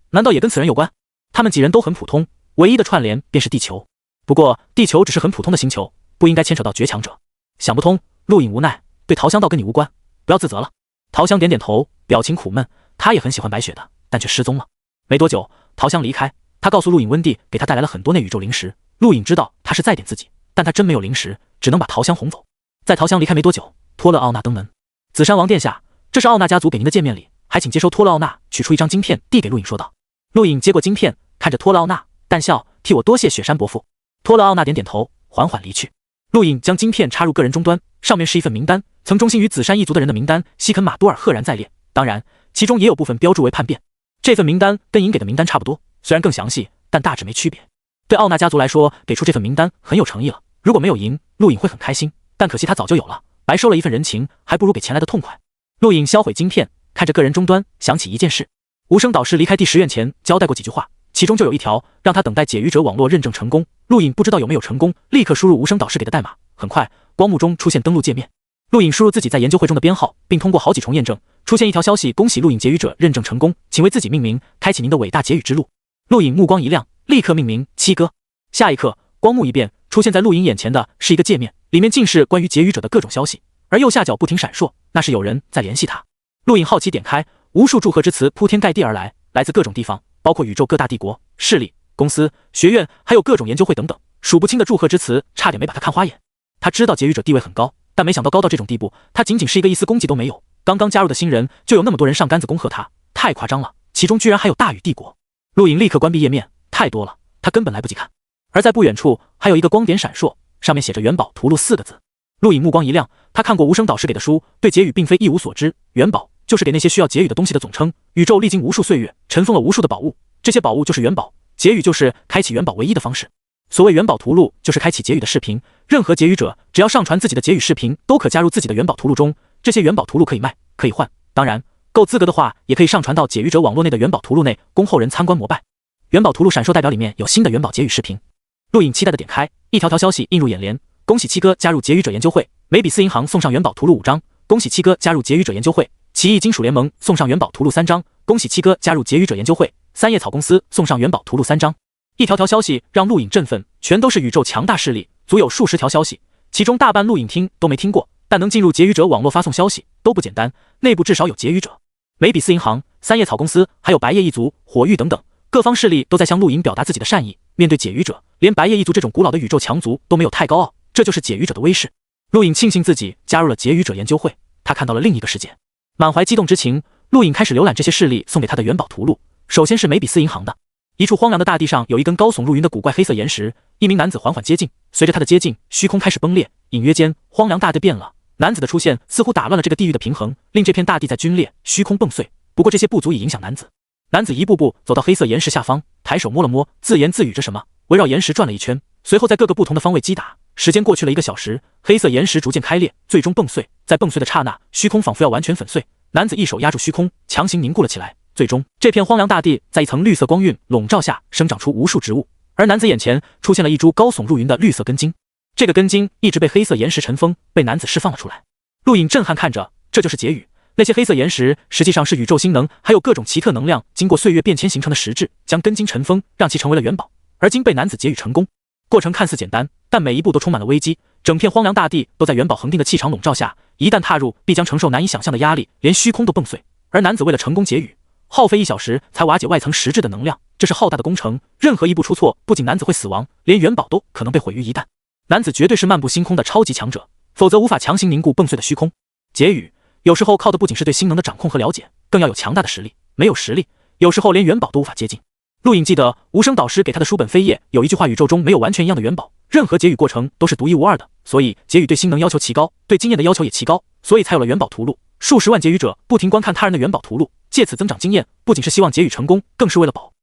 难道也跟此人有关？他们几人都很普通，唯一的串联便是地球。不过地球只是很普通的星球，不应该牵扯到绝强者。想不通，陆颖无奈，对桃香道跟你无关，不要自责了。桃香点点头，表情苦闷，他也很喜欢白雪的，但却失踪了。没多久，桃香离开，他告诉陆颖温蒂给他带来了很多内宇宙灵石。陆颖知道他是在点自己，但他真没有灵石，只能把桃香哄走。在桃香离开没多久，托勒奥纳登门。紫山王殿下，这是奥纳家族给您的见面礼，还请接收。托勒奥纳取出一张晶片递给陆颖说道。陆颖接过晶片，看着托勒奥纳，淡笑，替我多谢雪山伯父。托勒奥纳点点头，缓缓离去。陆颖将晶片插入个人终端，上面是一份名单，曾忠心于紫山一族的人的名单，西肯马多尔赫然在列，当然其中也有部分标注为叛变。这份名单跟颖给的名单差不多，虽然更详细，但大致没区别。对奥纳家族来说，给出这份名单很有诚意了，如果没有赢，陆颖会很开心，但可惜他早就有了，白收了一份人情，还不如给钱来的痛快。陆颖销毁晶片，看着个人终端，想起一件事。无声导师离开第10院前交代过几句话，其中就有一条让他等待解语者网络认证成功。陆颖不知道有没有成功，立刻输入无声导师给的代码。很快，光幕中出现登录界面。陆颖输入自己在研究会中的编号，并通过好几重验证，出现一条消息：恭喜陆颖解语者认证成功，请为自己命名，开启您的伟大解语之路。陆颖目光一亮，立刻命名七哥。下一刻，光幕一变，出现在陆颖眼前的是一个界面，里面尽是关于解语者的各种消息，而右下角不停闪烁，那是有人在联系他。陆颖好奇点开，无数祝贺之词铺天盖地而来，来自各种地方，包括宇宙各大帝国、势力、公司、学院，还有各种研究会等等，数不清的祝贺之词，差点没把他看花眼。他知道解语者地位很高，但没想到高到这种地步，他仅仅是一个一丝功绩都没有，刚刚加入的新人就有那么多人上杆子恭贺他，太夸张了，其中居然还有大禹帝国。陆颖立刻关闭页面，太多了，他根本来不及看。而在不远处还有一个光点闪烁，上面写着元宝屠戮4个字。陆颖目光一亮，他看过无声导师给的书，对解语并非一无所知。元宝就是给那些需要解语的东西的总称，宇宙历经无数岁月，尘封了无数的宝物，这些宝物就是元宝，解语就是开启元宝唯一的方式。所谓元宝屠戮，就是开启解语的视频，任何解语者只要上传自己的解语视频，都可加入自己的元宝屠戮中。这些元宝屠戮可以卖，可以换，当然够资格的话，也可以上传到解语者网络内的元宝屠戮内，供后人参观膜拜。元宝屠戮闪烁代表里面有新的元宝解语视频。陆颖期待的点开，一条条消息映入眼帘：恭喜七哥加入解语者研究会，梅比斯银行送上元宝屠戮5张；恭喜七哥加入解语者研究会，奇异金属联盟送上元宝屠戮3张；恭喜七哥加入解语者研究会，三叶草公司送上元宝图录3张。一条条消息让陆颖振奋，全都是宇宙强大势力，足有数十条消息，其中大半陆颖听都没听过，但能进入结语者网络发送消息都不简单，内部至少有结语者。美比斯银行、三叶草公司，还有白叶一族、火域等等，各方势力都在向陆颖表达自己的善意。面对解语者，连白叶一族这种古老的宇宙强族都没有太高傲，这就是解语者的威势。陆颖庆幸自己加入了解语者研究会，他看到了另一个世界。满怀激动之情，陆颖开始浏览这些势力送给他的元宝图录。首先是美比斯银行的。一处荒凉的大地上有一根高耸入云的古怪黑色岩石，一名男子缓缓接近，随着他的接近，虚空开始崩裂，隐约间荒凉大地变了。男子的出现似乎打乱了这个地域的平衡，令这片大地在龟裂，虚空迸碎。不过这些不足以影响男子。男子一步步走到黑色岩石下方，抬手摸了摸，自言自语着什么，围绕岩石转了一圈，随后在各个不同的方位击打。时间过去了1个小时，黑色岩石逐渐开裂，最终迸碎。在迸碎的刹那，虚空仿佛要完全粉碎，男子一手压住虚空，强行凝固了起来。最终，这片荒凉大地在一层绿色光晕笼罩下生长出无数植物，而男子眼前出现了一株高耸入云的绿色根茎。这个根茎一直被黑色岩石尘封，被男子释放了出来。陆颖震撼看着，这就是结语。那些黑色岩石实际上是宇宙星能，还有各种奇特能量经过岁月变迁形成的实质，将根茎尘封，让其成为了元宝。而今被男子结语成功，过程看似简单，但每一步都充满了危机。整片荒凉大地都在元宝恒定的气场笼罩下，一旦踏入，必将承受难以想象的压力，连虚空都迸碎。而男子为了成功结语，耗费1小时才瓦解外层实质的能量，这是浩大的工程，任何一步出错，不仅男子会死亡，连元宝都可能被毁于一旦。男子绝对是漫步星空的超级强者，否则无法强行凝固迸碎的虚空。结语有时候靠的不仅是对星能的掌控和了解，更要有强大的实力。没有实力，有时候连元宝都无法接近。陆颖记得无声导师给他的书本扉页有一句话：宇宙中没有完全一样的元宝，任何结语过程都是独一无二的。所以结语对星能要求奇高，对经验的要求也奇高，所以才有了元宝图录。数十万结语者不停观看他人的元宝图录，借此增长经验，不仅是希望结语成功，更是为了保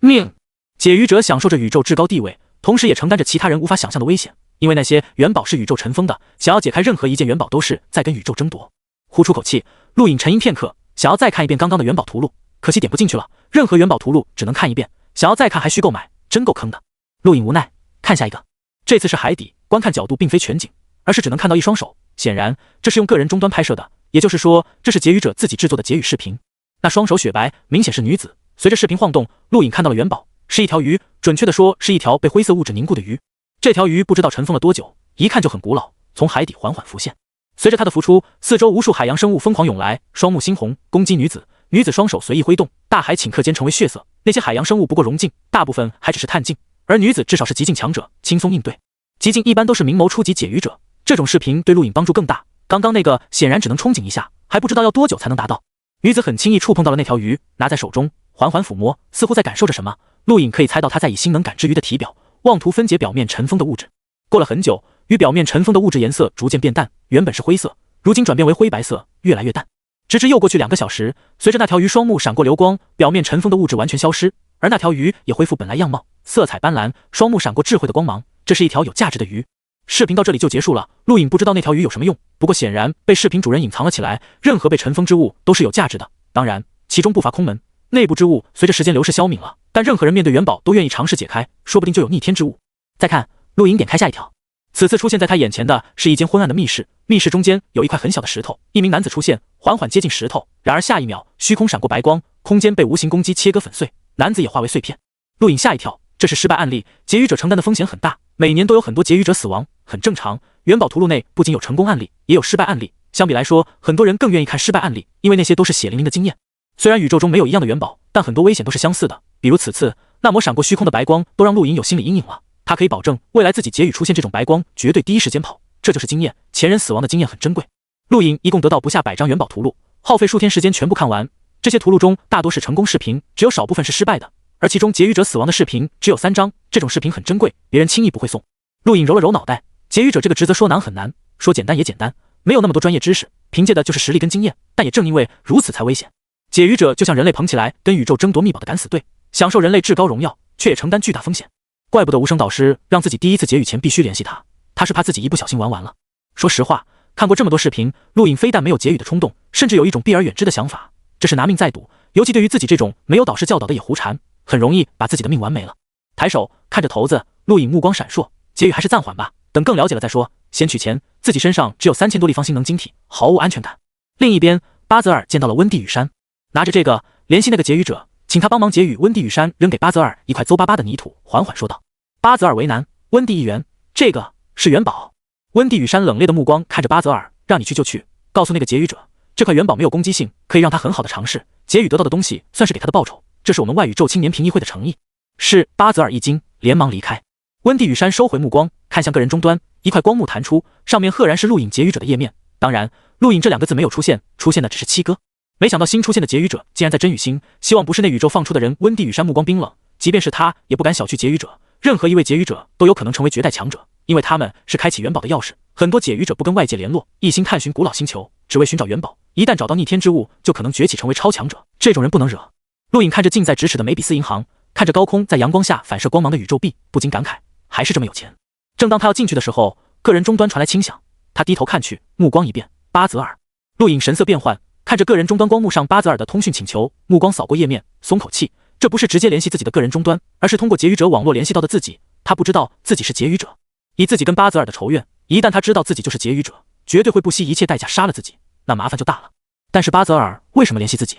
命。解语者享受着宇宙至高地位，同时也承担着其他人无法想象的危险，因为那些元宝是宇宙尘封的，想要解开任何一件元宝都是在跟宇宙争夺。呼出口气，陆颖沉吟片刻，想要再看一遍刚刚的元宝图录，可惜点不进去了，任何元宝图录只能看一遍，想要再看还需购买，真够坑的。陆颖无奈，看下一个。这次是海底，观看角度并非全景，而是只能看到一双手，显然这是用个人终端拍摄的，也就是说这是结语者自己制作的结语视频。那双手雪白，明显是女子。随着视频晃动，陆颖看到了元宝，是一条鱼，准确的说是一条被灰色物质凝固的鱼。这条鱼不知道尘封了多久，一看就很古老，从海底缓缓浮现。随着它的浮出，四周无数海洋生物疯狂涌来，双目猩红攻击女子，女子双手随意挥动，大海顷刻间成为血色。那些海洋生物不过融境，大部分还只是探境，而女子至少是极境强者，轻松应对。极境一般都是明眸初级解语者，这种视频对陆颖帮助更大。刚刚那个显然只能憧憬一下，还不知道要多久才能达到。女子很轻易触碰到了那条鱼，拿在手中缓缓抚摸，似乎在感受着什么。陆颖可以猜到她在以星能感知鱼的体表，妄图分解表面尘封的物质。过了很久，鱼表面尘封的物质颜色逐渐变淡，原本是灰色，如今转变为灰白色，越来越淡。直至又过去2个小时，随着那条鱼双目闪过流光，表面尘封的物质完全消失，而那条鱼也恢复本来样貌，色彩斑斓，双目闪过智慧的光芒。这是一条有价值的鱼。视频到这里就结束了，陆颖不知道那条鱼有什么用，不过显然被视频主人隐藏了起来。任何被尘封之物都是有价值的，当然其中不乏空门。内部之物随着时间流逝消泯了，但任何人面对元宝都愿意尝试解开，说不定就有逆天之物。再看，陆颖点开下一条。此次出现在他眼前的是一间昏暗的密室，密室中间有一块很小的石头，一名男子出现，缓缓接近石头，然而下一秒虚空闪过白光，空间被无形攻击切割粉碎，男子也化为碎片。陆颖吓一跳，这是失败案例，结语者承担的风险很大，每年都有很多结语者死亡，很正常。元宝图录内不仅有成功案例，也有失败案例，相比来说，很多人更愿意看失败案例，因为那些都是血淋淋的经验。虽然宇宙中没有一样的元宝，但很多危险都是相似的，比如此次那抹闪过虚空的白光都让陆颖有心理阴影了。他可以保证未来自己结语出现这种白光绝对第一时间跑，这就是经验，前人死亡的经验很珍贵。陆颖一共得到不下100张元宝图录，耗费数天时间全部看完。这些图录中大多是成功视频，只有少部分是失败的，而其中结语者死亡的视频只有3张，这种视频很珍贵，别人轻易不会送。陆颖揉了揉脑袋，结语者这个职责说难很难，说简单也简单，没有那么多专业知识，凭借的就是实力跟经验，但也正因为如此才危险。解语者就像人类捧起来跟宇宙争夺秘宝的敢死队，享受人类至高荣耀，却也承担巨大风险。怪不得无声导师让自己第一次结语前必须联系他，他是怕自己一不小心玩完了。说实话，看过这么多视频，陆颖非但没有结语的冲动，甚至有一种避而远之的想法，这是拿命在赌，尤其对于自己这种没有导师教导的野狐禅，很容易把自己的命玩没了。抬手看着骰子，陆颖目光闪烁，结语还是暂缓吧，等更了解了再说，先取钱，自己身上只有3000多立方星能晶体，毫无安全感。另一边，巴泽尔见到了温蒂雨山，拿着这个联系那个结语者，请他帮忙解雨。温地羽山扔给巴泽尔一块邹巴巴的泥土，缓缓说道。巴泽尔为难，温地议员，这个是元宝。温地羽山冷冽的目光看着巴泽尔，让你去就去，告诉那个劫雨者，这块元宝没有攻击性，可以让他很好的尝试。劫雨得到的东西算是给他的报酬，这是我们外宇宙青年评议会的诚意。是。巴泽尔一惊，连忙离开。温地羽山收回目光，看向个人终端，一块光幕弹出，上面赫然是录影劫雨者的页面。当然，录影这2个字没有出现，出现的只是七哥。没想到新出现的劫雨者竟然在真宇星，希望不是那宇宙放出的人。温地羽山目光冰冷，即便是他也不敢小觑劫雨者，任何一位劫雨者都有可能成为绝代强者，因为他们是开启元宝的钥匙。很多劫雨者不跟外界联络，一心探寻古老星球，只为寻找元宝，一旦找到逆天之物，就可能崛起成为超强者，这种人不能惹。陆影看着近在咫尺的梅比斯银行，看着高空在阳光下反射光芒的宇宙币，不禁感慨，还是这么有钱。正当他要进去的时候，个人终端传来轻响，他低头看去，目光一变，巴泽尔。陆影神色变幻，看着个人终端光幕上巴泽尔的通讯请求，目光扫过页面，松口气，这不是直接联系自己的个人终端，而是通过劫雨者网络联系到的自己。他不知道自己是劫雨者，以自己跟巴泽尔的仇怨，一旦他知道自己就是劫雨者，绝对会不惜一切代价杀了自己，那麻烦就大了。但是巴泽尔为什么联系自己？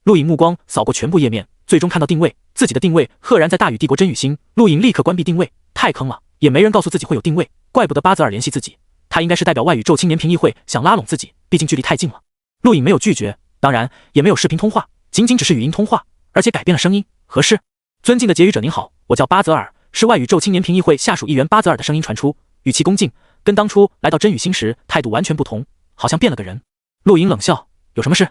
陆影目光扫过全部页面，最终看到定位，自己的定位赫然在大宇帝国真宇星。陆影立刻关闭定位，太坑了，也没人告诉自己会有定位，怪不得巴泽尔联系自己，他应该是代表外宇宙青年评议会想拉拢自己，毕竟距离太近了。陆影没有拒绝，当然也没有视频通话，仅仅只是语音通话，而且改变了声音。何事？尊敬的劫雨者您好，我叫巴泽尔，是外宇宙青年评议会下属议员。巴泽尔的声音传出，语气恭敬，跟当初来到真宇星时态度完全不同，好像变了个人。陆影冷笑，有什么事？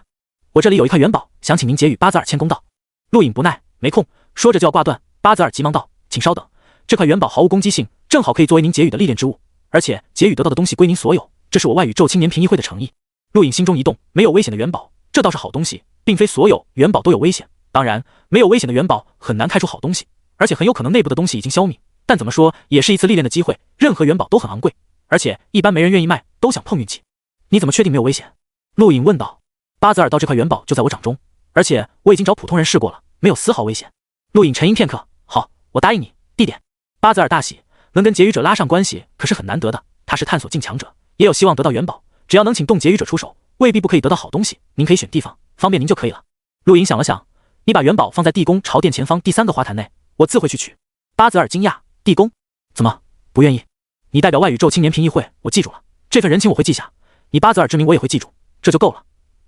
我这里有一块元宝，想请您劫雨。巴泽尔谦恭道。陆影不耐，没空，说着就要挂断。巴泽尔急忙道，请稍等，这块元宝毫无攻击性，正好可以作为您劫雨的历练之物，而且劫雨得到的东西归您所有，这是我外宇宙青年评议会的诚意。陆影心中一动，没有危险的元宝，这倒是好东西，并非所有元宝都有危险，当然没有危险的元宝很难开出好东西，而且很有可能内部的东西已经消灭，但怎么说也是一次历练的机会，任何元宝都很昂贵，而且一般没人愿意卖，都想碰运气。你怎么确定没有危险？陆影问道。巴泽尔道，这块元宝就在我掌中，而且我已经找普通人试过了，没有丝毫危险。陆影沉吟片刻，好，我答应你。地点？巴泽尔大喜，能跟劫雨者拉上关系可是很难得的，他是探索境强者，也有希望得到元宝，只要能请动劫雨者出手，未必不可以得到好东西，您可以选地方，方便您就可以了。陆影想了想，你把元宝放在地宫朝殿前方第3个花坛内，我自会去取。巴泽尔惊讶，地宫？怎么不愿意？你代表外宇宙青年评议会，我记住了，这份人情我会记下，你巴泽尔之名我也会记住，这就够了。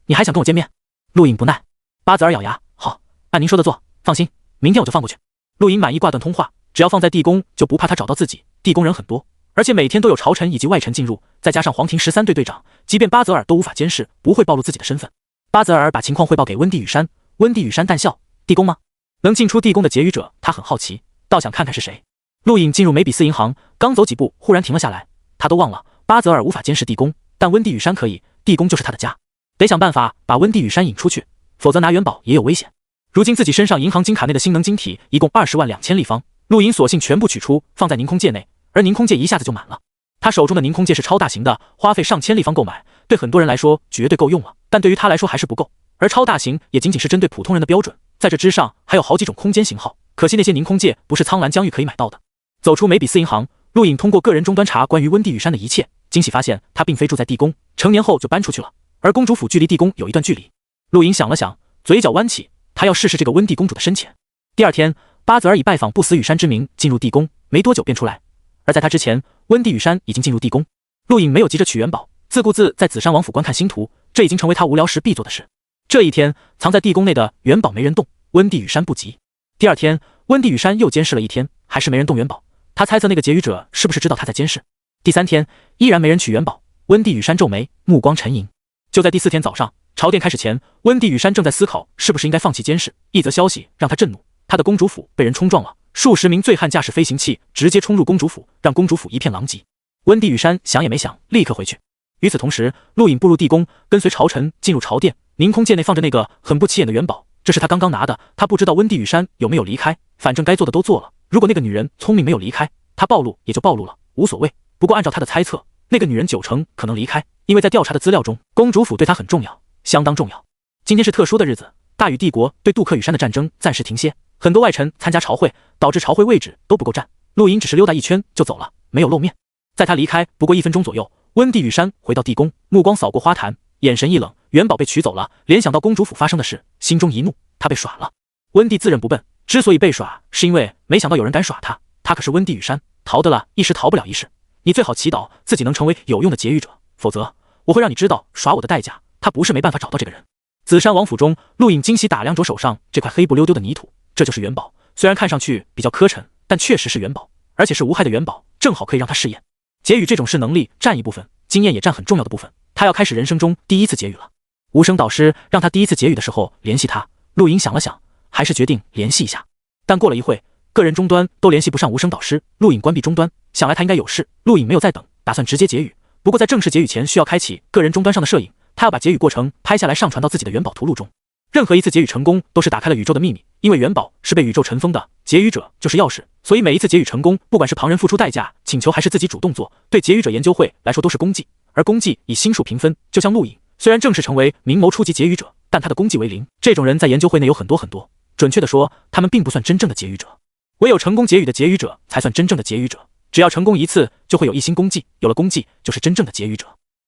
你还想跟我见面？陆影不耐。巴泽尔咬牙，好，按您说的做，放心，明天我就放过去。陆影满意挂断通话，只要放在地宫就不怕他找到自己，地宫人很多，而且每天都有朝臣以及外臣进入，再加上皇庭13队队长，即便巴泽尔都无法监视，不会暴露自己的身份。巴泽尔把情况汇报给温地羽山，温地羽山淡笑，地宫吗？能进出地宫的劫雨者他很好奇，倒想看看是谁。陆影进入梅比斯银行，刚走几步忽然停了下来，他都忘了巴泽尔无法监视地宫，但温地羽山可以，地宫就是他的家，得想办法把温地羽山引出去，否则拿元宝也有危险。如今自己身上银行金卡内的星能晶体一共20万2000立方，陆影索性全部取出放在凝空界内，而凝空界一下子就满了。他手中的凝空界是超大型的，花费上千立方购买，对很多人来说绝对够用了，但对于他来说还是不够，而超大型也仅仅是针对普通人的标准，在这之上还有好几种空间型号，可惜那些凝空界不是苍蓝疆域可以买到的。走出梅比斯银行，陆影通过个人终端查关于温地羽山的一切，惊喜发现他并非住在地宫，成年后就搬出去了，而公主府距离地宫有一段距离。陆影想了想，嘴角弯起，他要试试这个温地公主的深浅。第2天，巴泽尔以拜访不死羽山之名进入地宫，没多久便出来，而在他之前，温地羽山已经进入地宫。陆影没有急着取元宝，自顾自在紫山王府观看星图，这已经成为他无聊时必做的事。这一天，藏在地宫内的元宝没人动，温地羽山不急。第2天，温地羽山又监视了一天，还是没人动元宝，他猜测那个劫雨者是不是知道他在监视。第3天，依然没人取元宝，温地羽山皱眉，目光沉吟。就在第4天早上，朝殿开始前，温地羽山正在思考是不是应该放弃监视。一则消息让他震怒，他的公主府被人冲撞了，数十名醉汉驾驶飞行器直接冲入公主府，让公主府一片狼藉。温地羽山想也没想，立刻回去。与此同时，陆影步入地宫，跟随朝臣进入朝殿，凝空界内放着那个很不起眼的元宝，这是他刚刚拿的，他不知道温地羽山有没有离开，反正该做的都做了。如果那个女人聪明没有离开，他暴露也就暴露了，无所谓。不过按照他的猜测，那个女人90%可能离开，因为在调查的资料中，公主府对她很重要，相当重要。今天是特殊的日子，大禹帝国对杜克羽山的战争暂时停歇，很多外臣参加朝会，导致朝会位置都不够站。陆影只是溜达一圈就走了，没有露面。在他离开不过1分钟左右，温地羽山回到地宫，目光扫过花坛，眼神一冷，元宝被取走了，联想到公主府发生的事，心中一怒，他被耍了。温蒂自认不笨，之所以被耍，是因为没想到有人敢耍他。他可是温蒂雨山，逃得了一时，逃不了一世。你最好祈祷自己能成为有用的劫狱者，否则我会让你知道耍我的代价。他不是没办法找到这个人。紫山王府中，陆颖惊喜打量着手上这块黑不溜丢的泥土，这就是元宝。虽然看上去比较磕碜，但确实是元宝，而且是无害的元宝，正好可以让他试验。劫狱这种事，能力占一部分，经验也占很重要的部分。他要开始人生中第一次劫狱了。无声导师让他第一次劫狱的时候联系他，陆颖想了想，还是决定联系一下。但过了一会，个人终端都联系不上无声导师，陆颖关闭终端，想来他应该有事。陆颖没有再等，打算直接劫狱。不过在正式劫狱前，需要开启个人终端上的摄影，他要把劫狱过程拍下来上传到自己的元宝图录中。任何一次劫狱成功都是打开了宇宙的秘密，因为元宝是被宇宙尘封的，劫狱者就是钥匙，所以每一次劫狱成功，不管是旁人付出代价请求还是自己主动做，对劫狱者研究会来说都是功绩，而功绩以星数评分。就像陆颖虽然正式成为明谋初级劫狱者，但他的功绩为0。这种人在研究会内有很多很多，准确的说，他们并不算真正的劫狱者。唯有成功劫狱的劫狱者才算真正的劫狱者，只要成功一次就会有1星功绩，有了功绩就是真正的劫狱者。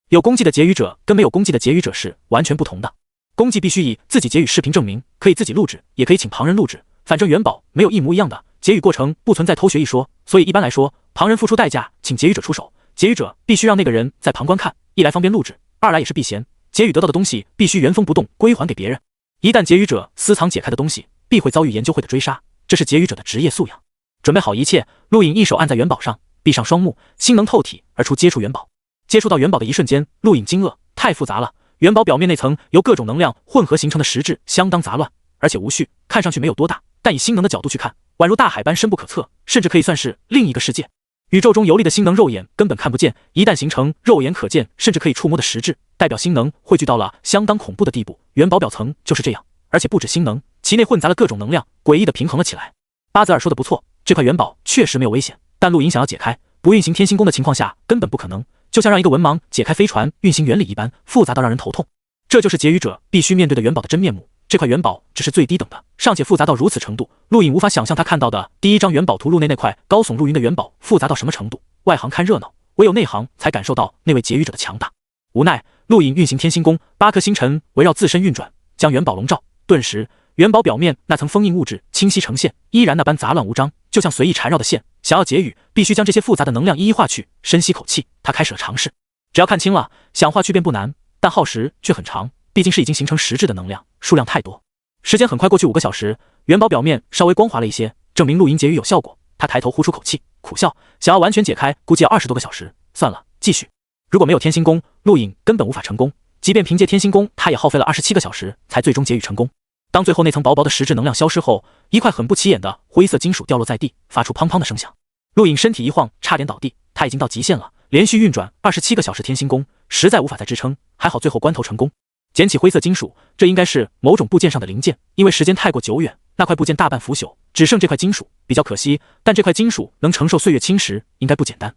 有功绩的劫狱者跟没有功绩的劫狱者是完全不同的。功绩必须以自己劫狱视频证明，可以自己录制，也可以请旁人录制，反正元宝没有一模一样的，劫狱过程不存在偷学一说，所以一般来说，旁人付出代价请劫狱者出手，劫狱者必须让那个人在旁观看，一来方便录制，二来也是避嫌，劫狱得到的东西必须原封不动归还给别人。一旦劫狱者私藏解开的东西，必会遭遇研究会的追杀，这是劫狱者的职业素养。准备好一切，陆颖一手按在元宝上，闭上双目，心能透体而出接触元宝。接触到元宝的一瞬间，陆颖惊愕，太复杂了。元宝表面那层由各种能量混合形成的实质相当杂乱，而且无序，看上去没有多大，但以星能的角度去看，宛如大海般深不可测，甚至可以算是另一个世界。宇宙中游离的星能肉眼根本看不见，一旦形成肉眼可见甚至可以触摸的实质，代表星能汇聚到了相当恐怖的地步。元宝表层就是这样，而且不止星能，其内混杂了各种能量，诡异的平衡了起来。巴泽尔说的不错，这块元宝确实没有危险，但陆颖想要解开，不运行天星宫的情况下根本不可能，就像让一个文盲解开飞船运行原理一般，复杂到让人头痛。这就是劫狱者必须面对的元宝的真面目。这块元宝只是最低等的，尚且复杂到如此程度，陆颖无法想象他看到的第一张元宝图录内那块高耸入云的元宝复杂到什么程度。外行看热闹，唯有内行才感受到那位劫狱者的强大。无奈，陆颖运行天星宫，8颗星辰围绕自身运转，将元宝笼罩。顿时，元宝表面那层封印物质清晰呈现，依然那般杂乱无章，就像随意缠绕的线。想要劫狱，必须将这些复杂的能量一一化去。深吸口气，他开始了尝试。只要看清了，想化去便不难，但耗时却很长，毕竟是已经形成实质的能量，数量太多。时间很快过去5个小时，元宝表面稍微光滑了一些，证明陆颖劫狱有效果。他抬头呼出口气，苦笑，想要完全解开，估计要20多个小时。算了，继续。如果没有天星宫，陆颖根本无法成功，即便凭借天星宫，他也耗费了27个小时才最终劫狱成功。当最后那层薄薄的实质能量消失后，一块很不起眼的灰色金属掉落在地，发出砰砰的声响。陆颖身体一晃，差点倒地，他已经到极限了，连续运转27个小时天星宫，实在无法再支撑，还好最后关头成功。捡起灰色金属，这应该是某种部件上的零件，因为时间太过久远，那块部件大半腐朽，只剩这块金属，比较可惜，但这块金属能承受岁月侵蚀，应该不简单。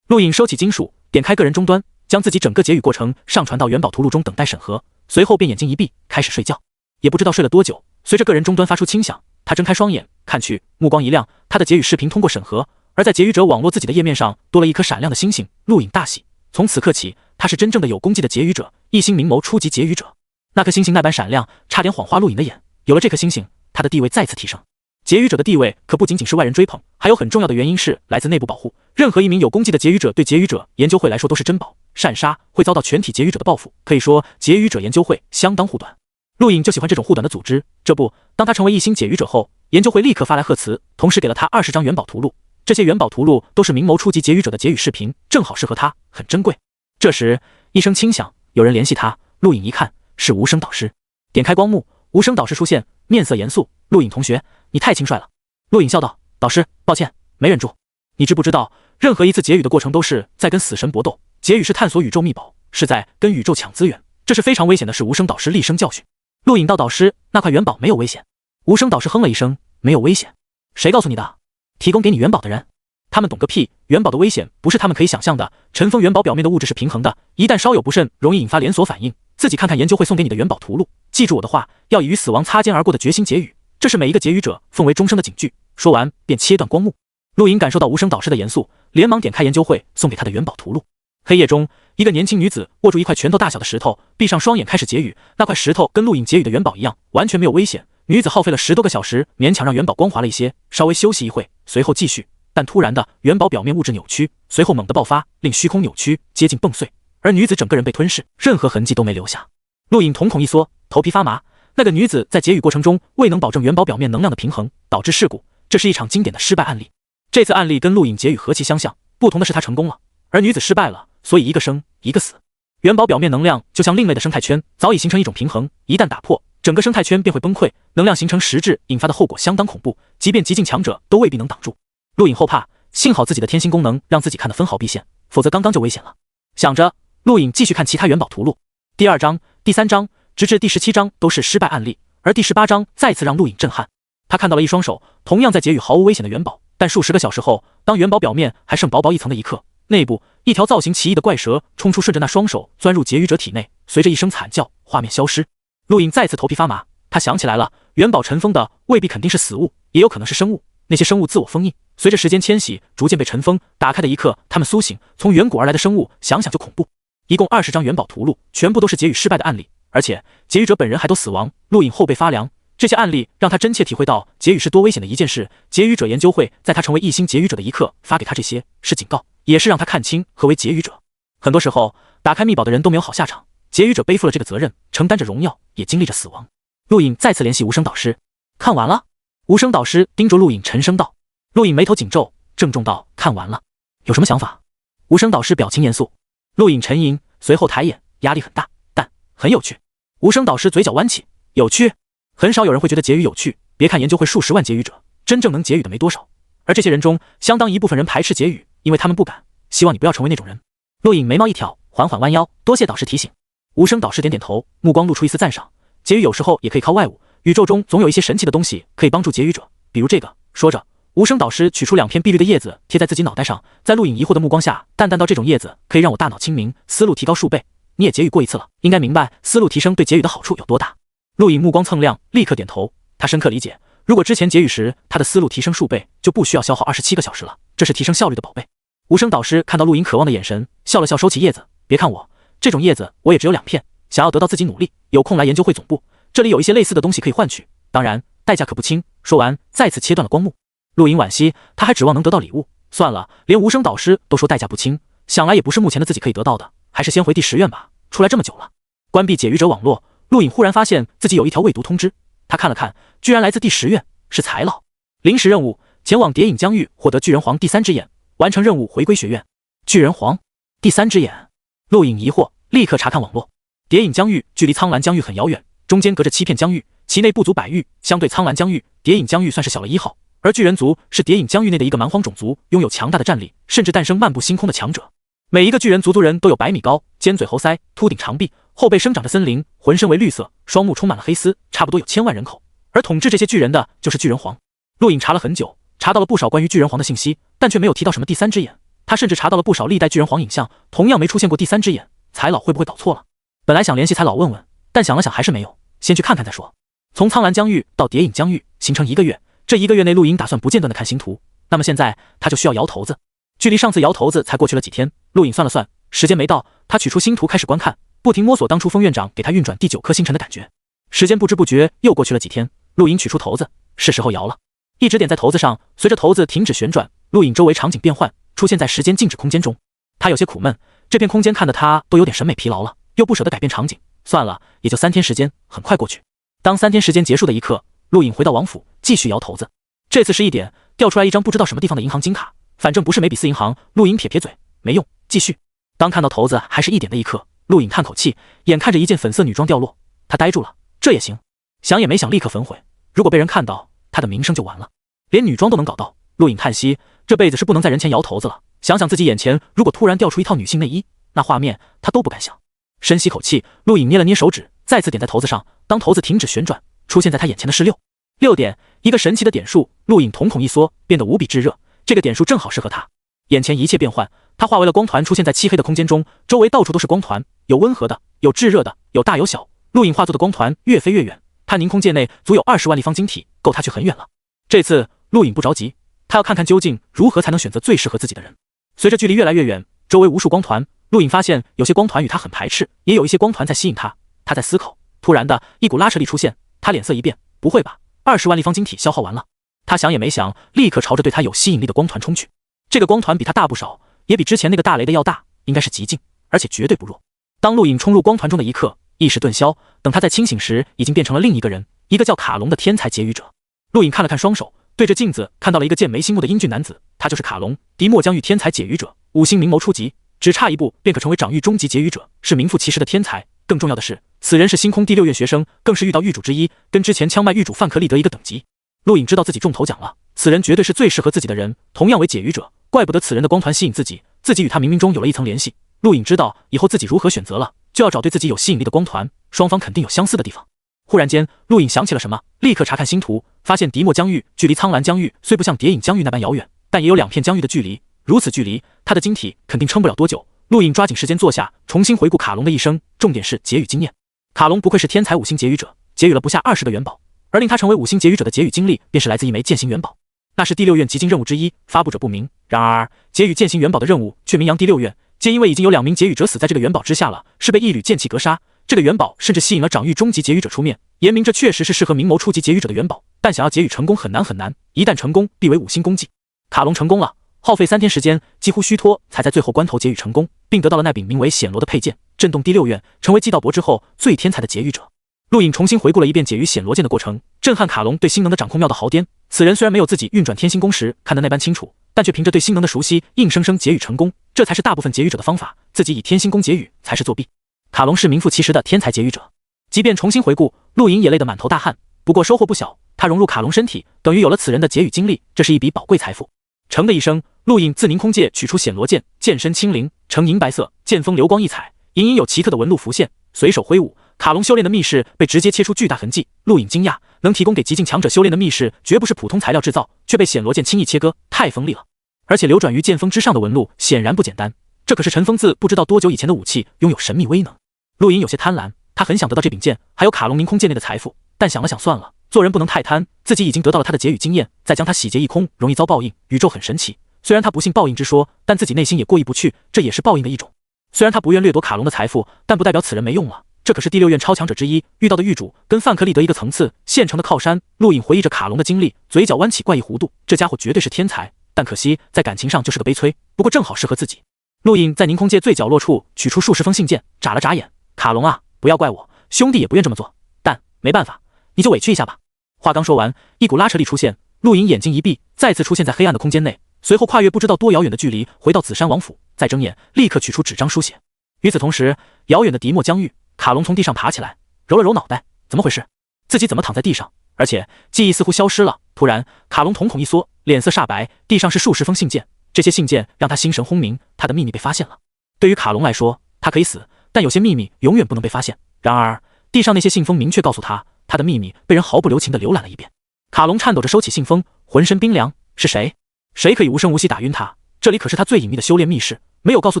陆颖收起金属，点开个人终端，将自己整个劫狱过程上传到元宝图录中等待审核，随后便眼睛一闭，开始睡觉。也不知道睡了多久，随着个人终端发出轻响，他睁开双眼看去，目光一亮，他的劫狱视频通过审核，而在劫狱者网络自己的页面上多了一颗闪亮的星星。陆颖大喜，从此刻起，他是真正的有功绩的劫狱者，1星明谋初级劫狱者。那颗星星那般闪亮，差点晃花陆颖的眼。有了这颗星星，他的地位再次提升。劫狱者的地位可不仅仅是外人追捧，还有很重要的原因是来自内部保护。任何一名有功绩的劫狱者对劫狱者研究会来说都是珍宝，擅杀会遭到全体劫狱者的报复，可以说劫狱者研究会相当护短。陆颖就喜欢这种护短的组织。这不，当他成为1星劫狱者后，研究会立刻发来贺词，同时给了他20张元宝图录。这些元宝图录都是明谋初级劫狱者的劫狱视频，正好适合他，很珍贵。这时，一声轻响，有人联系他。陆颖一看，是无声导师。点开光幕，无声导师出现，面色严肃：“陆颖同学，你太轻率了。”陆颖笑道：“导师，抱歉，没忍住。你知不知道，任何一次劫狱的过程都是在跟死神搏斗，劫狱是探索宇宙秘宝，是在跟宇宙抢资源，这是非常危险的事。”无声导师厉声教训。陆颖道：“导师，那块元宝没有危险。”无声导师哼了一声：“没有危险？谁告诉你的？提供给你元宝的人。他们懂个屁！元宝的危险不是他们可以想象的。尘封元宝表面的物质是平衡的，一旦稍有不慎，容易引发连锁反应。自己看看研究会送给你的元宝图录，记住我的话，要以与死亡擦肩而过的决心劫狱，这是每一个劫狱者奉为终生的警句。”说完便切断光幕。陆颖感受到无声导师的严肃，连忙点开研究会送给他的元宝图录。黑夜中，一个年轻女子握住一块拳头大小的石头，闭上双眼开始劫狱。那块石头跟陆颖劫狱的元宝一样，完全没有危险。女子耗费了10多个小时，勉强让元宝光滑了一些，稍微休息一会，随后继续。但突然的，元宝表面物质扭曲，随后猛地爆发，令虚空扭曲，接近崩碎，而女子整个人被吞噬，任何痕迹都没留下。陆颖瞳孔一缩，头皮发麻。那个女子在劫狱过程中未能保证元宝表面能量的平衡，导致事故，这是一场经典的失败案例。这次案例跟陆颖劫狱何其相像，不同的是他成功了，而女子失败了，所以一个生，一个死。元宝表面能量就像另类的生态圈，早已形成一种平衡，一旦打破，整个生态圈便会崩溃，能量形成实质，引发的后果相当恐怖，即便极境强者都未必能挡住。陆颖后怕，幸好自己的天星功能让自己看得分毫必现，否则刚刚就危险了。想着，陆颖继续看其他元宝图录。第2章、第3章，直至第17章都是失败案例，而第18章再次让陆颖震撼。他看到了一双手，同样在劫狱毫无危险的元宝，但数十个小时后，当元宝表面还剩薄薄一层的一刻，内部一条造型奇异的怪蛇冲出，顺着那双手钻入劫狱者体内，随着一声惨叫，画面消失。陆颖再次头皮发麻，他想起来了，元宝尘封的未必肯定是死物，也有可能是生物，那些生物自我封印，随着时间迁徙，逐渐被尘封，打开的一刻，他们苏醒，从远古而来的生物，想想就恐怖。一共20张元宝图录，全部都是劫狱失败的案例，而且劫狱者本人还都死亡。陆颖后背发凉，这些案例让他真切体会到劫狱是多危险的一件事。劫狱者研究会在他成为一星劫狱者的一刻发给他这些，是警告，也是让他看清何为劫狱者。很多时候，打开秘宝的人都没有好下场，劫狱者背负了这个责任，承担着荣耀，也经历着死亡。陆颖再次联系无声导师，看完了。无声导师盯着陆颖沉声道。陆颖眉头紧皱，郑重道：看完了，有什么想法？无声导师表情严肃。陆颖沉吟，随后抬眼，压力很大，但很有趣。无声导师嘴角弯起，有趣？很少有人会觉得劫狱有趣，别看研究会数十万劫狱者，真正能劫狱的没多少，而这些人中，相当一部分人排斥劫狱，因为他们不敢。希望你不要成为那种人。陆颖眉毛一挑，缓缓弯腰，多谢导师提醒。无声导师点点头，目光露出一丝赞赏。劫狱有时候也可以靠外物，宇宙中总有一些神奇的东西可以帮助劫狱者，比如这个。说着，无声导师取出2片碧绿的叶子，贴在自己脑袋上，在陆颖疑惑的目光下，淡淡道：这种叶子可以让我大脑清明，思路提高数倍。你也劫狱过一次了，应该明白思路提升对劫狱的好处有多大。陆颖目光蹭亮，立刻点头。他深刻理解，如果之前劫狱时他的思路提升数倍，就不需要消耗27个小时了，这是提升效率的宝贝。无声导师看到陆颖渴望的眼神，笑了笑，收起叶子。别看我，这种叶子我也只有2片，想要得到自己努力，有空来研究会总部，这里有一些类似的东西可以换取，当然代价可不轻。说完，再次切断了光幕。陆颖惋惜，他还指望能得到礼物，算了，连无声导师都说代价不轻，想来也不是目前的自己可以得到的，还是先回第10院吧。出来这么久了，关闭劫狱者网络，陆颖忽然发现自己有一条未读通知，他看了看，居然来自第10院，是财老。临时任务，前往谍影疆域获得巨人皇第3只眼，完成任务回归学院。巨人皇第3只眼，陆颖疑惑，立刻查看网络。谍影疆域距离苍蓝疆域很遥远，中间隔着7片疆域，其内不足100域，相对苍蓝疆域，谍影疆域算是小了1号。而巨人族是谍影疆域内的一个蛮荒种族，拥有强大的战力，甚至诞生漫步星空的强者。每一个巨人族人都有100米高，尖嘴猴腮，秃顶长臂，后背生长着森林，浑身为绿色，双目充满了黑丝，差不多有1000万人口。而统治这些巨人的就是巨人皇。陆颖查了很久，查到了不少关于巨人皇的信息，但却没有提到什么第3只眼。他甚至查到了不少历代巨人皇影像，同样没出现过第3只眼。财老会不会搞错了？本来想联系财老问问，但想了想还是没有，先去看看再说。从苍蓝疆域到谍影疆域行程1个月，这1个月内陆颖打算不间断的看星图，那么现在他就需要摇头子。距离上次摇头子才过去了几天，陆颖算了算，时间没到，他取出星图开始观看，不停摸索当初风院长给他运转第9颗星辰的感觉。时间不知不觉又过去了几天，陆颖取出头子，是时候摇了。一直点在头子上，随着头子停止旋转，陆颖周围场景变换，出现在时间静止空间中。他有些苦闷，这片空间看得他都有点审美疲劳了，又不舍得改变场景，算了，也就3天时间，很快过去。当3天时间结束的一刻，陆颖回到王府，继续摇头子。这次11点，调出来一张不知道什么地方的银行金卡，反正不是梅比斯银行。陆颖撇撇嘴，没用，继续。当看到头子还是1点的一刻，陆颖叹口气，眼看着一件粉色女装掉落，他呆住了，这也行？想也没想，立刻焚毁。如果被人看到，他的名声就完了。连女装都能搞到，陆颖叹息，这辈子是不能在人前摇头子了。想想自己眼前如果突然掉出一套女性内衣，那画面他都不敢想。深吸口气，陆颖捏了捏手指，再次点在头子上。当头子停止旋转，出现在他眼前的是6点，一个神奇的点数。陆颖瞳孔一缩，变得无比炙热。这个点数正好适合他。眼前一切变换，他化为了光团，出现在漆黑的空间中，周围到处都是光团，有温和的，有炙热的，有大有小。陆颖化作的光团越飞越远，他凝空界内足有20万立方晶体，够他去很远了。这次陆颖不着急，他要看看究竟如何才能选择最适合自己的人。随着距离越来越远，周围无数光团，陆颖发现有些光团与他很排斥，也有一些光团在吸引他。他在思考，突然的一股拉扯力出现，他脸色一变，不会吧，20万立方晶体消耗完了。他想也没想，立刻朝着对他有吸引力的光团冲去。这个光团比他大不少，也比之前那个大雷的要大，应该是极境，而且绝对不弱。当陆颖冲入光团中的一刻，意识顿消，等他再清醒时，已经变成了另一个人，一个叫卡隆的天才劫狱者。陆颖看了看双手，对着镜子看到了一个剑眉星目的英俊男子，他就是卡隆，迪莫疆域天才劫狱者，5星明眸初级，只差一步便可成为掌域终极劫狱者，是名副其实的天才。更重要的是，此人是星空第6院学生，更是狱道狱主之一，跟之前枪脉狱主范克利德一个等级。陆颖知道自己中头奖了，此人绝对是最适合自己的人，同样为解狱者，怪不得此人的光团吸引自己，自己与他冥冥中有了一层联系。陆颖知道以后自己如何选择了，就要找对自己有吸引力的光团，双方肯定有相似的地方。忽然间，陆颖想起了什么，立刻查看星图，发现迪莫疆域距离苍蓝疆域虽不像谍影疆域那般遥远，但也有2片疆域的距离，如此距离，他的晶体肯定撑不了多久。陆颖抓紧时间坐下，重新回顾卡隆的一生，重点是劫狱经验。卡隆不愧是天才5星劫狱者，劫狱了不下20个元宝，而令他成为5星劫狱者的劫狱经历，便是来自一枚剑心元宝。那是第6院极境任务之一，发布者不明。然而，劫狱剑心元宝的任务却名扬第6院，皆因为已经有2名劫狱者死在这个元宝之下了，是被一缕剑气格杀。这个元宝甚至吸引了掌域终极劫狱者出面，言明这确实是适合明眸初级劫狱者的元宝。但想要劫狱成功很难很难，一旦成功必为5星功绩。卡隆成功了，耗费3天时间，几乎虚脱，才在最后关头劫狱成功，并得到了那柄名为显罗的佩剑，震动第6院，成为祭道博之后最天才的劫狱者。陆颖重新回顾了一遍解于显罗剑的过程，震撼卡隆对星能的掌控妙到毫巅。此人虽然没有自己运转天星宫时看得那般清楚，但却凭着对星能的熟悉，硬生生劫狱成功。这才是大部分劫狱者的方法，自己以天星宫劫狱才是作弊。卡隆是名副其实的天才劫狱者。即便重新回顾，陆颖也累得满头大汗。不过收获不小，他融入卡隆身体，等于有了此人的劫狱经历，这是一笔宝贵财富。成的一生，陆颖自凝空界取出显罗剑，剑身轻灵，呈银白色，剑锋流光溢彩，隐隐有奇特的纹路浮现，随手挥舞。卡隆修炼的密室被直接切出巨大痕迹，陆颖惊讶，能提供给极境强者修炼的密室绝不是普通材料制造，却被显罗剑轻易切割，太锋利了。而且流转于剑锋之上的纹路显然不简单，这可是尘封自不知道多久以前的武器，拥有神秘威能。陆颖有些贪婪，他很想得到这柄剑，还有卡隆凝空剑内的财富，但想了想算了，做人不能太贪，自己已经得到了他的劫狱经验，再将他洗劫一空，容易遭报应。宇宙很神奇，虽然他不信报应之说，但自己内心也过意不去，这也是报应的一种。虽然他不愿掠夺卡隆的财富，但不代表此人没用了。这可是第6院超强者之一，遇到的狱主跟范克利德一个层次，现成的靠山。陆颖回忆着卡隆的经历，嘴角弯起怪异弧度，这家伙绝对是天才，但可惜在感情上就是个悲催，不过正好适合自己。陆颖在凝空界最角落处取出数十封信件，眨了眨眼，卡隆啊，不要怪我，兄弟也不愿这么做，但没办法，你就委屈一下吧。话刚说完，一股拉扯力出现，陆颖眼睛一闭，再次出现在黑暗的空间内，随后跨越不知道多遥远的距离，回到紫山王府，再睁眼，立刻取出纸张书写。与此同时，遥远的迪莫疆域，卡隆从地上爬起来，揉了揉脑袋，怎么回事？自己怎么躺在地上？而且记忆似乎消失了。突然，卡隆瞳孔一缩，脸色煞白，地上是数十封信件，这些信件让他心神轰鸣，他的秘密被发现了。对于卡隆来说，他可以死，但有些秘密永远不能被发现。然而，地上那些信封明确告诉他，他的秘密被人毫不留情地浏览了一遍。卡隆颤抖着收起信封，浑身冰凉。是谁？谁可以无声无息打晕他？这里可是他最隐秘的修炼密室，没有告诉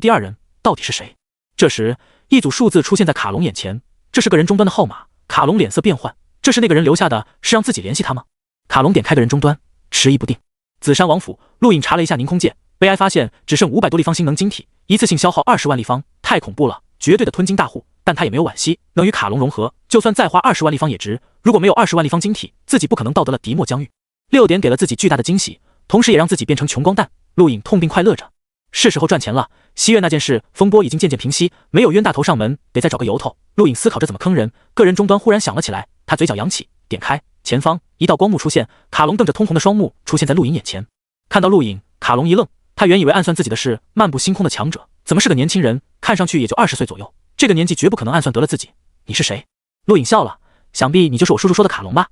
第二人，到底是谁？这时，一组数字出现在卡隆眼前，这是个人终端的号码。卡隆脸色变幻，这是那个人留下的，是让自己联系他吗？卡隆点开个人终端，迟疑不定。紫山王府，陆颖查了一下凝空界，悲哀发现只剩500多立方星能晶体，一次性消耗20万立方，太恐怖了，绝对的吞金大户。但他也没有惋惜，能与卡隆融合，就算再花20万立方也值。如果没有20万立方晶体，自己不可能盗得了迪莫疆域。6点给了自己巨大的惊喜，同时也让自己变成穷光蛋。陆颖痛并快乐着，是时候赚钱了。西院那件事风波已经渐渐平息，没有冤大头上门，得再找个由头。陆颖思考着怎么坑人，个人终端忽然响了起来，他嘴角扬起，点开，前方一道光幕出现，卡隆瞪着通红的双目出现在陆颖眼前。看到陆颖，卡隆一愣，他原以为暗算自己的是漫步星空的强者，怎么是个年轻人，看上去也就20岁左右，这个年纪绝不可能暗算得了自己。你是谁？陆颖笑了，想必你就是我叔叔说的卡隆吧？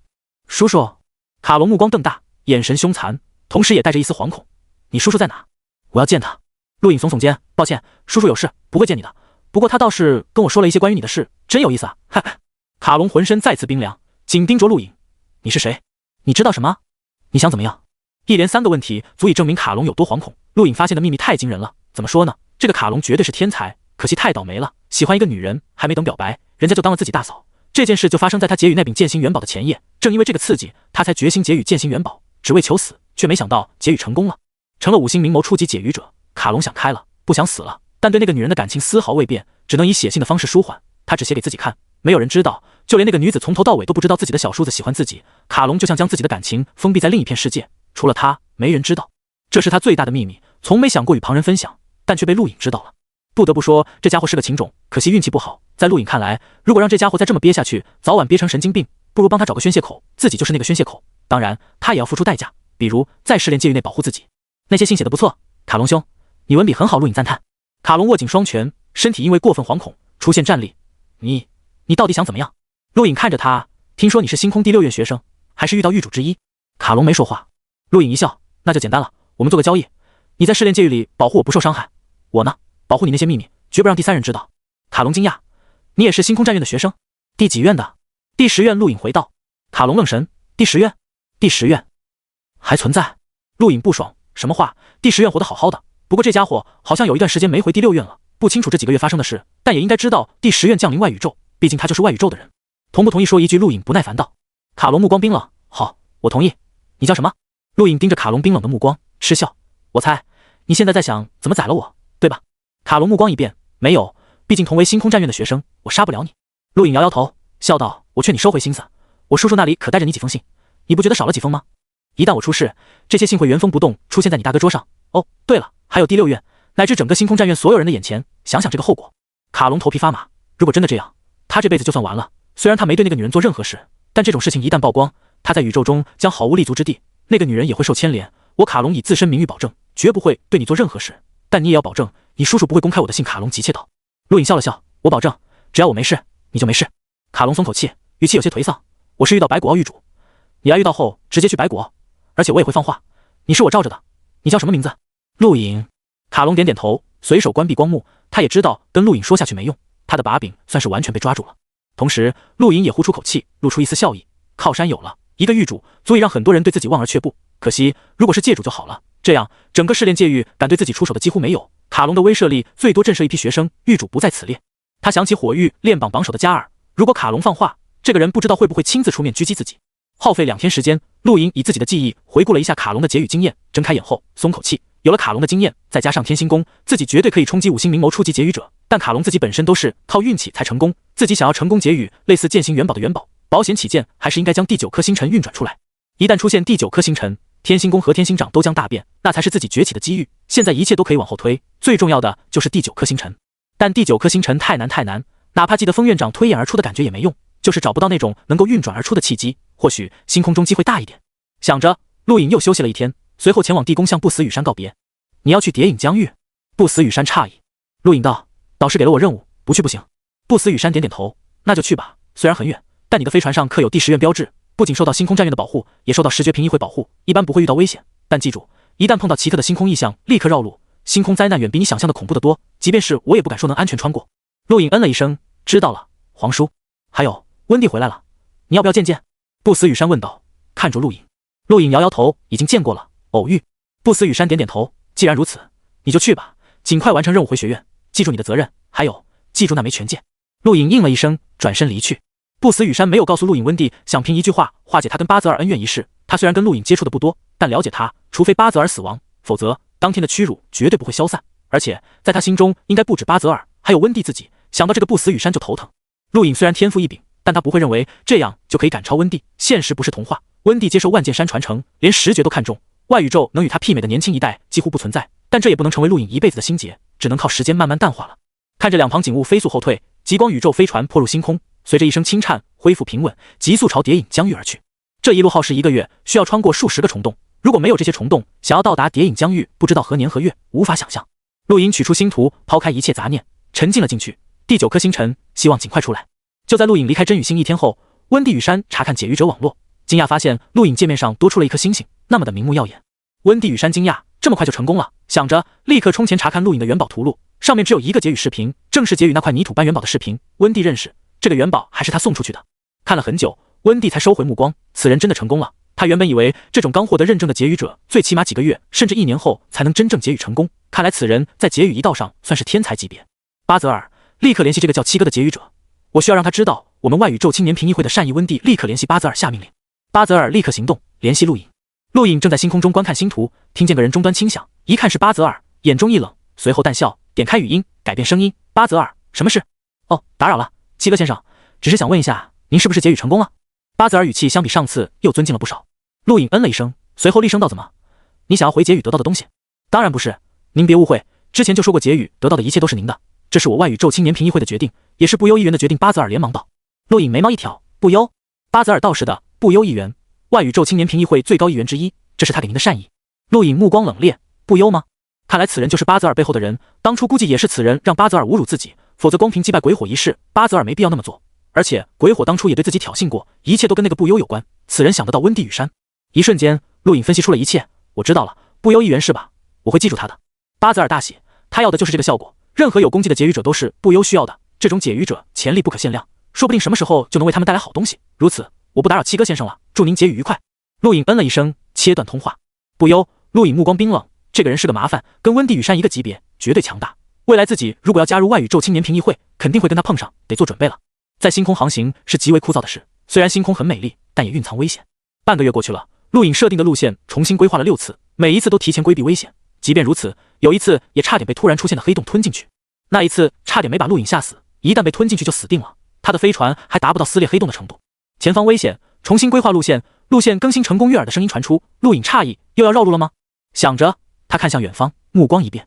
叔叔？卡隆目光瞪大，眼神凶残，同时也带着一丝惶恐。你叔叔在哪？我要见他。陆颖耸耸肩，抱歉，叔叔有事，不会见你的。不过他倒是跟我说了一些关于你的事，真有意思啊！哈哈。卡隆浑身再次冰凉，紧盯着陆颖。你是谁？你知道什么？你想怎么样？一连3个问题足以证明卡隆有多惶恐。陆颖发现的秘密太惊人了，怎么说呢？这个卡隆绝对是天才，可惜太倒霉了，喜欢一个女人，还没等表白，人家就当了自己大嫂。这件事就发生在他劫狱那柄剑心元宝的前夜，正因为这个刺激，他才决心劫狱剑心元宝，只为求死，却没想到劫狱成功了，成了5星明眸初级解狱者。卡隆想开了，不想死了，但对那个女人的感情丝毫未变，只能以写信的方式舒缓。他只写给自己看，没有人知道，就连那个女子从头到尾都不知道自己的小叔子喜欢自己，卡隆就像将自己的感情封闭在另一片世界，除了他，没人知道。这是他最大的秘密，从没想过与旁人分享，但却被陆颖知道了。不得不说，这家伙是个情种，可惜运气不好。在陆颖看来，如果让这家伙再这么憋下去，早晚憋成神经病，不如帮他找个宣泄口，自己就是那个宣泄口。当然，他也要付出代价，比如在试炼界域内保护自己。那些信写的不错，卡隆兄，你文笔很好。陆颖赞叹。卡隆握紧双拳，身体因为过分惶恐出现战栗。你到底想怎么样？陆颖看着他，听说你是星空第6院学生，还是遇到狱主之一？卡隆没说话。陆颖一笑，那就简单了，我们做个交易，你在试炼界域里保护我不受伤害，我呢，保护你那些秘密，绝不让第三人知道。卡隆惊讶，你也是星空战院的学生？第几院的？第10院。陆颖回道。卡隆愣神，第10院？第10院还存在？陆颖不爽，什么话？第10院活得好好的，不过这家伙好像有一段时间没回第6院了，不清楚这几个月发生的事，但也应该知道第10院降临外宇宙，毕竟他就是外宇宙的人。同不同意说一句？陆颖不耐烦道。卡隆目光冰冷，好，我同意。你叫什么？陆颖盯着卡隆冰冷的目光，嗤笑。我猜你现在在想怎么宰了我，对吧？卡隆目光一变，没有，毕竟同为星空战院的学生，我杀不了你。陆颖摇摇头，笑道，我劝你收回心思，我叔叔那里可带着你几封信，你不觉得少了几封吗？一旦我出事，这些信会原封不动出现在你大哥桌上。哦，对了，还有第6院，乃至整个星空战院所有人的眼前，想想这个后果。卡隆头皮发麻，如果真的这样，他这辈子就算完了。虽然他没对那个女人做任何事，但这种事情一旦曝光，他在宇宙中将毫无立足之地，那个女人也会受牵连。我卡隆以自身名誉保证，绝不会对你做任何事，但你也要保证，你叔叔不会公开我的信。卡隆急切道。陆颖笑了笑，我保证，只要我没事，你就没事。卡隆松口气，语气有些颓丧，我是遇到白骨奥狱主，你来遇到后直接去白骨奥，而且我也会放话，你是我罩着的。你叫什么名字？陆颖。卡隆点点头，随手关闭光幕，他也知道跟陆颖说下去没用，他的把柄算是完全被抓住了。同时，陆颖也呼出口气，露出一丝笑意。靠山有了，一个狱主足以让很多人对自己望而却步。可惜，如果是界主就好了，这样整个试炼界域敢对自己出手的几乎没有。卡隆的威慑力最多震慑一批学生，狱主不在此列。他想起火域炼榜榜首的加尔，如果卡隆放话，这个人不知道会不会亲自出面狙击自己。耗费2天时间，陆颖以自己的记忆回顾了一下卡隆的结语经验，睁开眼后松口气。有了卡隆的经验，再加上天星宫，自己绝对可以冲击5星名谋初级结语者。但卡隆自己本身都是靠运气才成功，自己想要成功结语类似剑行元宝的元宝，保险起见，还是应该将第9颗星辰运转出来。一旦出现第9颗星辰，天星宫和天星掌都将大变，那才是自己崛起的机遇。现在一切都可以往后推，最重要的就是第9颗星辰。但第9颗星辰太难，哪怕记得封院长推演而出的感觉也没用，就是找不到那种能够运转而出的契机。或许星空中机会大一点。想着，陆颖又休息了1天，随后前往地宫向不死羽山告别。你要去谍影疆域？不死羽山诧异。陆颖道，导师给了我任务，不去不行。不死羽山点点头，那就去吧。虽然很远，但你的飞船上刻有第10院标志，不仅受到星空战院的保护，也受到石觉平议会保护，一般不会遇到危险。但记住，一旦碰到奇特的星空异象，立刻绕路。星空灾难远比你想象的恐怖得多，即便是我也不敢说能安全穿过。陆颖嗯了一声，知道了，皇叔。还有，温蒂回来了，你要不要见见？不死羽山问道，看着陆颖。陆颖摇摇头，已经见过了，偶遇。不死羽山点点头，既然如此，你就去吧，尽快完成任务回学院，记住你的责任，还有，记住那枚权剑。陆颖应了一声，转身离去。不死羽山没有告诉陆颖温蒂想凭一句话化解他跟巴泽尔恩怨一事。他虽然跟陆颖接触的不多，但了解他，除非巴泽尔死亡，否则当天的屈辱绝对不会消散。而且在他心中应该不止巴泽尔，还有温蒂自己。想到这个不死羽山就头疼。陆颖虽然天赋异禀，但他不会认为这样就可以赶超温蒂。现实不是童话，温蒂接受万剑山传承，连石诀都看中，外宇宙能与他媲美的年轻一代几乎不存在。但这也不能成为陆颖一辈子的心结，只能靠时间慢慢淡化了。看着两旁景物飞速后退，极光宇宙飞船破入星空，随着一声轻颤恢复平稳，急速朝谍影疆域而去。这一路耗时1个月，需要穿过数十个虫洞。如果没有这些虫洞，想要到达谍影疆域，不知道何年何月，无法想象。陆颖取出星图，抛开一切杂念，沉浸了进去。第9颗星辰，希望尽快出来。就在陆颖离开真羽星1天后，温蒂羽山查看解狱者网络，惊讶发现陆颖界面上多出了一颗星星，那么的明目耀眼。温蒂羽山惊讶，这么快就成功了，想着立刻冲前查看陆颖的元宝图录，上面只有一个解语视频，正是解语那块泥土般元宝的视频。温蒂认识这个元宝，还是他送出去的。看了很久，温蒂才收回目光，此人真的成功了。他原本以为这种刚获得认证的解语者，最起码几个月甚至1年后才能真正解语成功，看来此人在解语一道上算是天才级别。巴泽尔，立刻联系这个叫七哥的解语者，我需要让他知道我们外宇宙青年评议会的善意。温蒂立刻联系巴泽尔下命令。巴泽尔立刻行动，联系陆颖。陆颖正在星空中观看星图，听见个人终端轻响，一看是巴泽尔，眼中一冷，随后淡笑，点开语音，改变声音，巴泽尔，什么事？哦，打扰了，七哥先生，只是想问一下，您是不是结语成功了？巴泽尔语气相比上次又尊敬了不少。陆隐嗯了一声，随后厉声道：怎么？你想要回结语得到的东西？当然不是，您别误会，之前就说过结语得到的一切都是您的，这是我外宇宙青年评议会的决定，也是不忧议员的决定。巴泽尔连忙道。陆隐眉毛一挑，不忧？巴泽尔道：是的，不忧议员，外宇宙青年评议会最高议员之一，这是他给您的善意。陆隐目光冷冽，不忧吗？看来此人就是巴泽尔背后的人，当初估计也是此人让巴泽尔侮辱自己，否则光凭击败鬼火一事，巴泽尔没必要那么做。而且鬼火当初也对自己挑衅过，一切都跟那个不忧有关。此人想得到温地羽山。一瞬间，陆隐分析出了一切。我知道了，不忧议员是吧？我会记住他的。巴泽尔大喜，他要的就是这个效果。任何有功绩的解语者都是不忧需要的，这种解语者潜力不可限量，说不定什么时候就能为他们带来好东西。如此，我不打扰七哥先生了，祝您解语愉快。陆隐嗯了一声，切断通话。不忧，陆隐目光冰冷，这个人是个麻烦，跟温地羽山一个级别，绝对强大。未来自己如果要加入外宇宙青年评议会，肯定会跟他碰上，得做准备了。在星空航行是极为枯燥的事，虽然星空很美丽，但也蕴藏危险。半个月过去了，陆隐设定的路线重新规划了6次，每一次都提前规避危险。即便如此，有一次也差点被突然出现的黑洞吞进去。那一次差点没把陆隐吓死，一旦被吞进去就死定了。他的飞船还达不到撕裂黑洞的程度。前方危险，重新规划路线，路线更新成功。悦耳的声音传出，陆隐诧异，又要绕路了吗？想着，他看向远方，目光一变，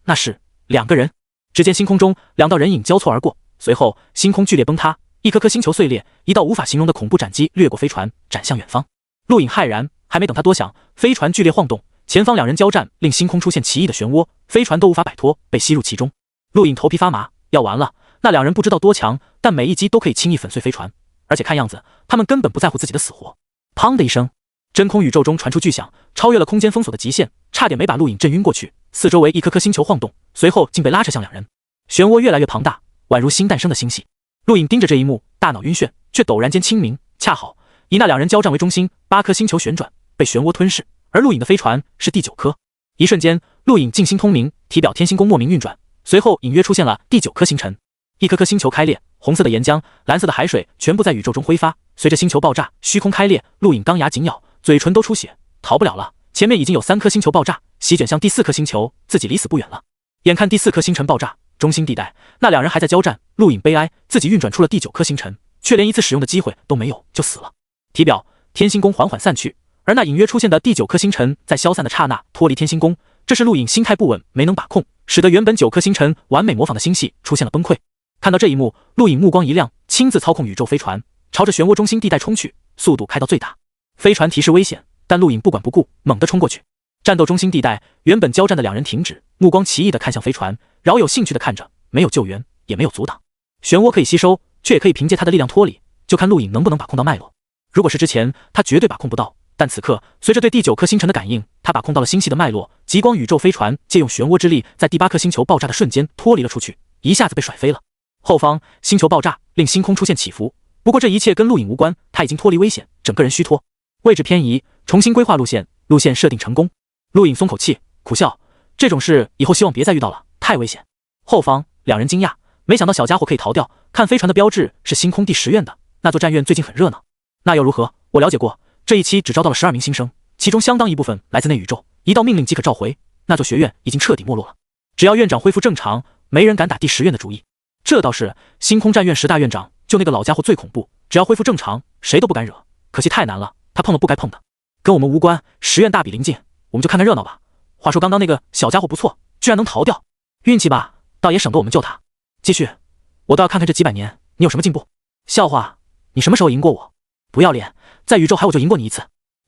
那是2个人。只见星空中2道人影交错而过，随后星空剧烈崩塌，一颗颗星球碎裂，一道无法形容的恐怖斩击掠过飞船，斩向远方。陆隐骇然，还没等他多想，飞船剧烈晃动，前方2人交战，令星空出现奇异的漩涡，飞船都无法摆脱，被吸入其中。陆隐头皮发麻，要完了。那2人不知道多强，但每一击都可以轻易粉碎飞船，而且看样子他们根本不在乎自己的死活。砰的一声，真空宇宙中传出巨响，超越了空间封锁的极限，差点没把陆隐震晕过去。四周围一颗颗星球晃动，随后竟被拉扯向2人。漩涡越来越庞大，宛如新诞生的星系。陆隐盯着这一幕，大脑晕眩，却陡然间清明。恰好以那2人交战为中心，8颗星球旋转，被漩涡吞噬，而陆隐的飞船是第9颗。一瞬间，陆隐静心通明，体表天星宫莫名运转，随后隐约出现了第9颗星辰。一颗颗星球开裂，红色的岩浆、蓝色的海水全部在宇宙中挥发。随着星球爆炸，虚空开裂，陆隐钢牙紧咬，嘴唇都出血，逃不了了。前面已经有3颗星球爆炸，席卷向第4颗星球，自己离死不远了。眼看第4颗星辰爆炸，中心地带那2人还在交战，陆隐悲哀，自己运转出了第9颗星辰，却连一次使用的机会都没有，就死了。体表天星宫缓缓散去，而那隐约出现的第9颗星辰在消散的刹那脱离天星宫，这是陆隐心态不稳，没能把控，使得原本9颗星辰完美模仿的星系出现了崩溃。看到这一幕，陆隐目光一亮，亲自操控宇宙飞船朝着漩涡中心地带冲去，速度开到最大。飞船提示危险，但陆隐不管不顾，猛地冲过去。战斗中心地带原本交战的2人停止，目光奇异地看向飞船，饶有兴趣地看着，没有救援，也没有阻挡。漩涡可以吸收，却也可以凭借他的力量脱离，就看陆隐能不能把控到脉络。如果是之前，他绝对把控不到，但此刻随着对第9颗星辰的感应，他把控到了星系的脉络。极光宇宙飞船借用漩涡之力，在第8颗星球爆炸的瞬间脱离了出去，一下子被甩飞了。后方星球爆炸令星空出现起伏，不过这一切跟陆隐无关，他已经脱离危险，整个人虚脱。位置偏移，重新规划路线，路线设定成功。陆隐松口气，苦笑，这种事以后希望别再遇到了，太危险。后方2人惊讶，没想到小家伙可以逃掉，看飞船的标志是星空第10院的，那座战院最近很热闹。那又如何？我了解过，这一期只招到了12名新生，其中相当一部分来自内宇宙，一道命令即可召回。那座学院已经彻底没落了，只要院长恢复正常，没人敢打第10院的主意。这倒是，星空战院10大院长，就那个老家伙最恐怖，只要恢复正常，谁都不敢惹。可惜太难了，他碰了不该碰的，跟我们无关。10院大比临近，我们就看看热闹吧。话说刚刚那个小家伙不错，居然能逃掉，运气吧，倒也省得我们救他。继续，我倒要看看这几百年你有什么进步。笑话，你什么时候赢过我？不要脸，在宇宙海我就赢过你一次，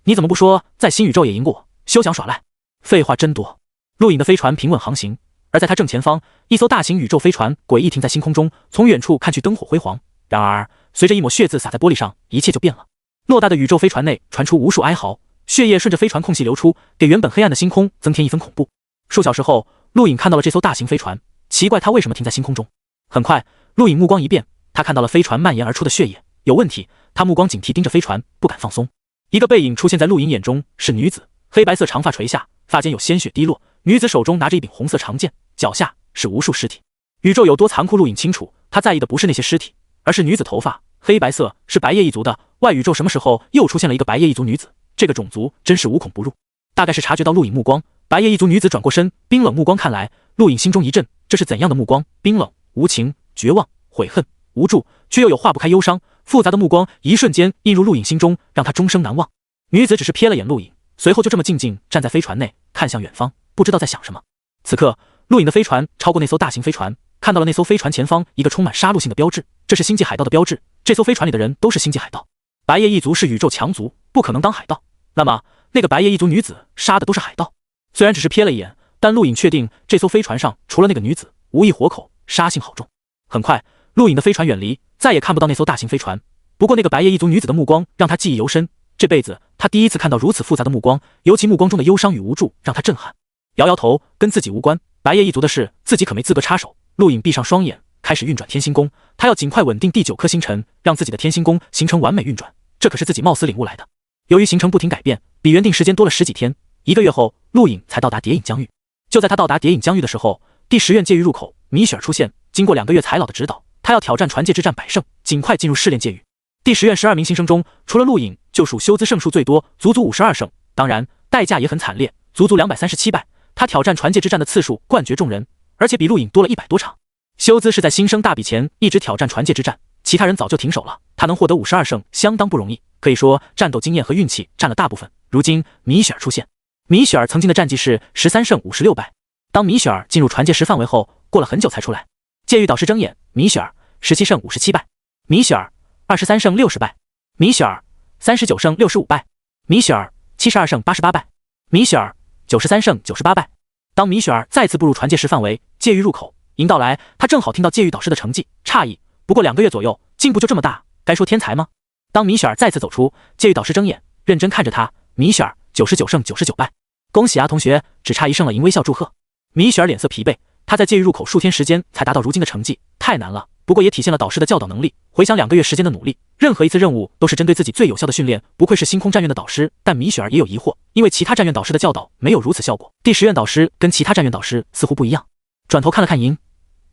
你怎么不说在新宇宙也赢过我？休想耍赖！废话真多。陆隐的飞船平稳航行，而在他正前方，一艘大型宇宙飞船诡异停在星空中，从远处看去灯火辉煌。然而，随着一抹血渍洒在玻璃上，一切就变了。偌大的宇宙飞船内传出无数哀嚎，血液顺着飞船空隙流出，给原本黑暗的星空增添一分恐怖。数小时后，陆隐看到了这艘大型飞船，奇怪它为什么停在星空中。很快，陆隐目光一变，他看到了飞船蔓延而出的血液，有问题。他目光警惕盯着飞船，不敢放松。一个背影出现在陆隐眼中，是女子，黑白色长发垂下，发间有鲜血滴落。女子手中拿着一柄红色长剑，脚下是无数尸体。宇宙有多残酷，陆隐清楚，他在意的不是那些尸体，而是女子头发黑白色，是白夜一族的。外宇宙什么时候又出现了一个白夜一族女子？这个种族真是无孔不入。大概是察觉到陆隐目光，白夜一族女子转过身，冰冷目光看来，陆隐心中一震，这是怎样的目光？冰冷、无情、绝望、悔恨、无助，却又有化不开忧伤，复杂的目光一瞬间映入陆颖心中，让他终生难忘。女子只是瞥了眼陆颖，随后就这么静静站在飞船内，看向远方，不知道在想什么。此刻，陆颖的飞船超过那艘大型飞船，看到了那艘飞船前方一个充满杀戮性的标志，这是星际海盗的标志。这艘飞船里的人都是星际海盗。白夜一族是宇宙强族，不可能当海盗。那么，那个白夜一族女子杀的都是海盗？虽然只是瞥了一眼，但陆颖确定这艘飞船上除了那个女子，无一活口，杀性好重。很快，陆颖的飞船远离，再也看不到那艘大型飞船。不过那个白夜一族女子的目光让他记忆犹深，这辈子他第一次看到如此复杂的目光，尤其目光中的忧伤与无助让他震撼。摇摇头，跟自己无关，白夜一族的事自己可没资格插手。陆颖闭上双眼，开始运转天星宫，他要尽快稳定第9颗星辰，让自己的天星宫形成完美运转，这可是自己貌似领悟来的。由于行程不停改变，比原定时间多了10几天，1个月后，陆颖才到达谍影疆域。就在他到达谍影疆域的时候，第10院界域入口米雪儿出现，经过2个月财老的指导，他要挑战传界之战100胜，尽快进入试炼界域。第10院12名新生中，除了陆颖，就属修兹胜数最多，足足52胜，当然代价也很惨烈，足足237败。他挑战传界之战的次数冠绝众人，而且比陆颖多了100多场。修兹是在新生大比前一直挑战传界之战，其他人早就停手了，他能获得52胜相当不容易，可以说战斗经验和运气占了大部分。如今米雪儿出现，米雪儿曾经的战绩是13胜56败。当米雪儿进入传界时范围后，过了很久才出来。界域导师睁眼，米雪儿17胜57败，米雪儿23胜60败，米雪儿39胜65败，米雪儿72胜88败，米雪儿93胜98败。当米雪儿再次步入传界时范围，界域入口迎到来，他正好听到界域导师的成绩，诧异，不过2个月左右，进步就这么大，该说天才吗？当米雪儿再次走出，界域导师睁眼，认真看着他，米雪儿99胜99败，恭喜啊同学，只差1胜了，迎微笑祝贺。米雪儿脸色疲惫，他在界域入口数天时间才达到如今的成绩，太难了。不过也体现了导师的教导能力。回想2个月时间的努力，任何一次任务都是针对自己最有效的训练，不愧是星空战院的导师。但米雪儿也有疑惑，因为其他战院导师的教导没有如此效果。第10院导师跟其他战院导师似乎不一样。转头看了看银，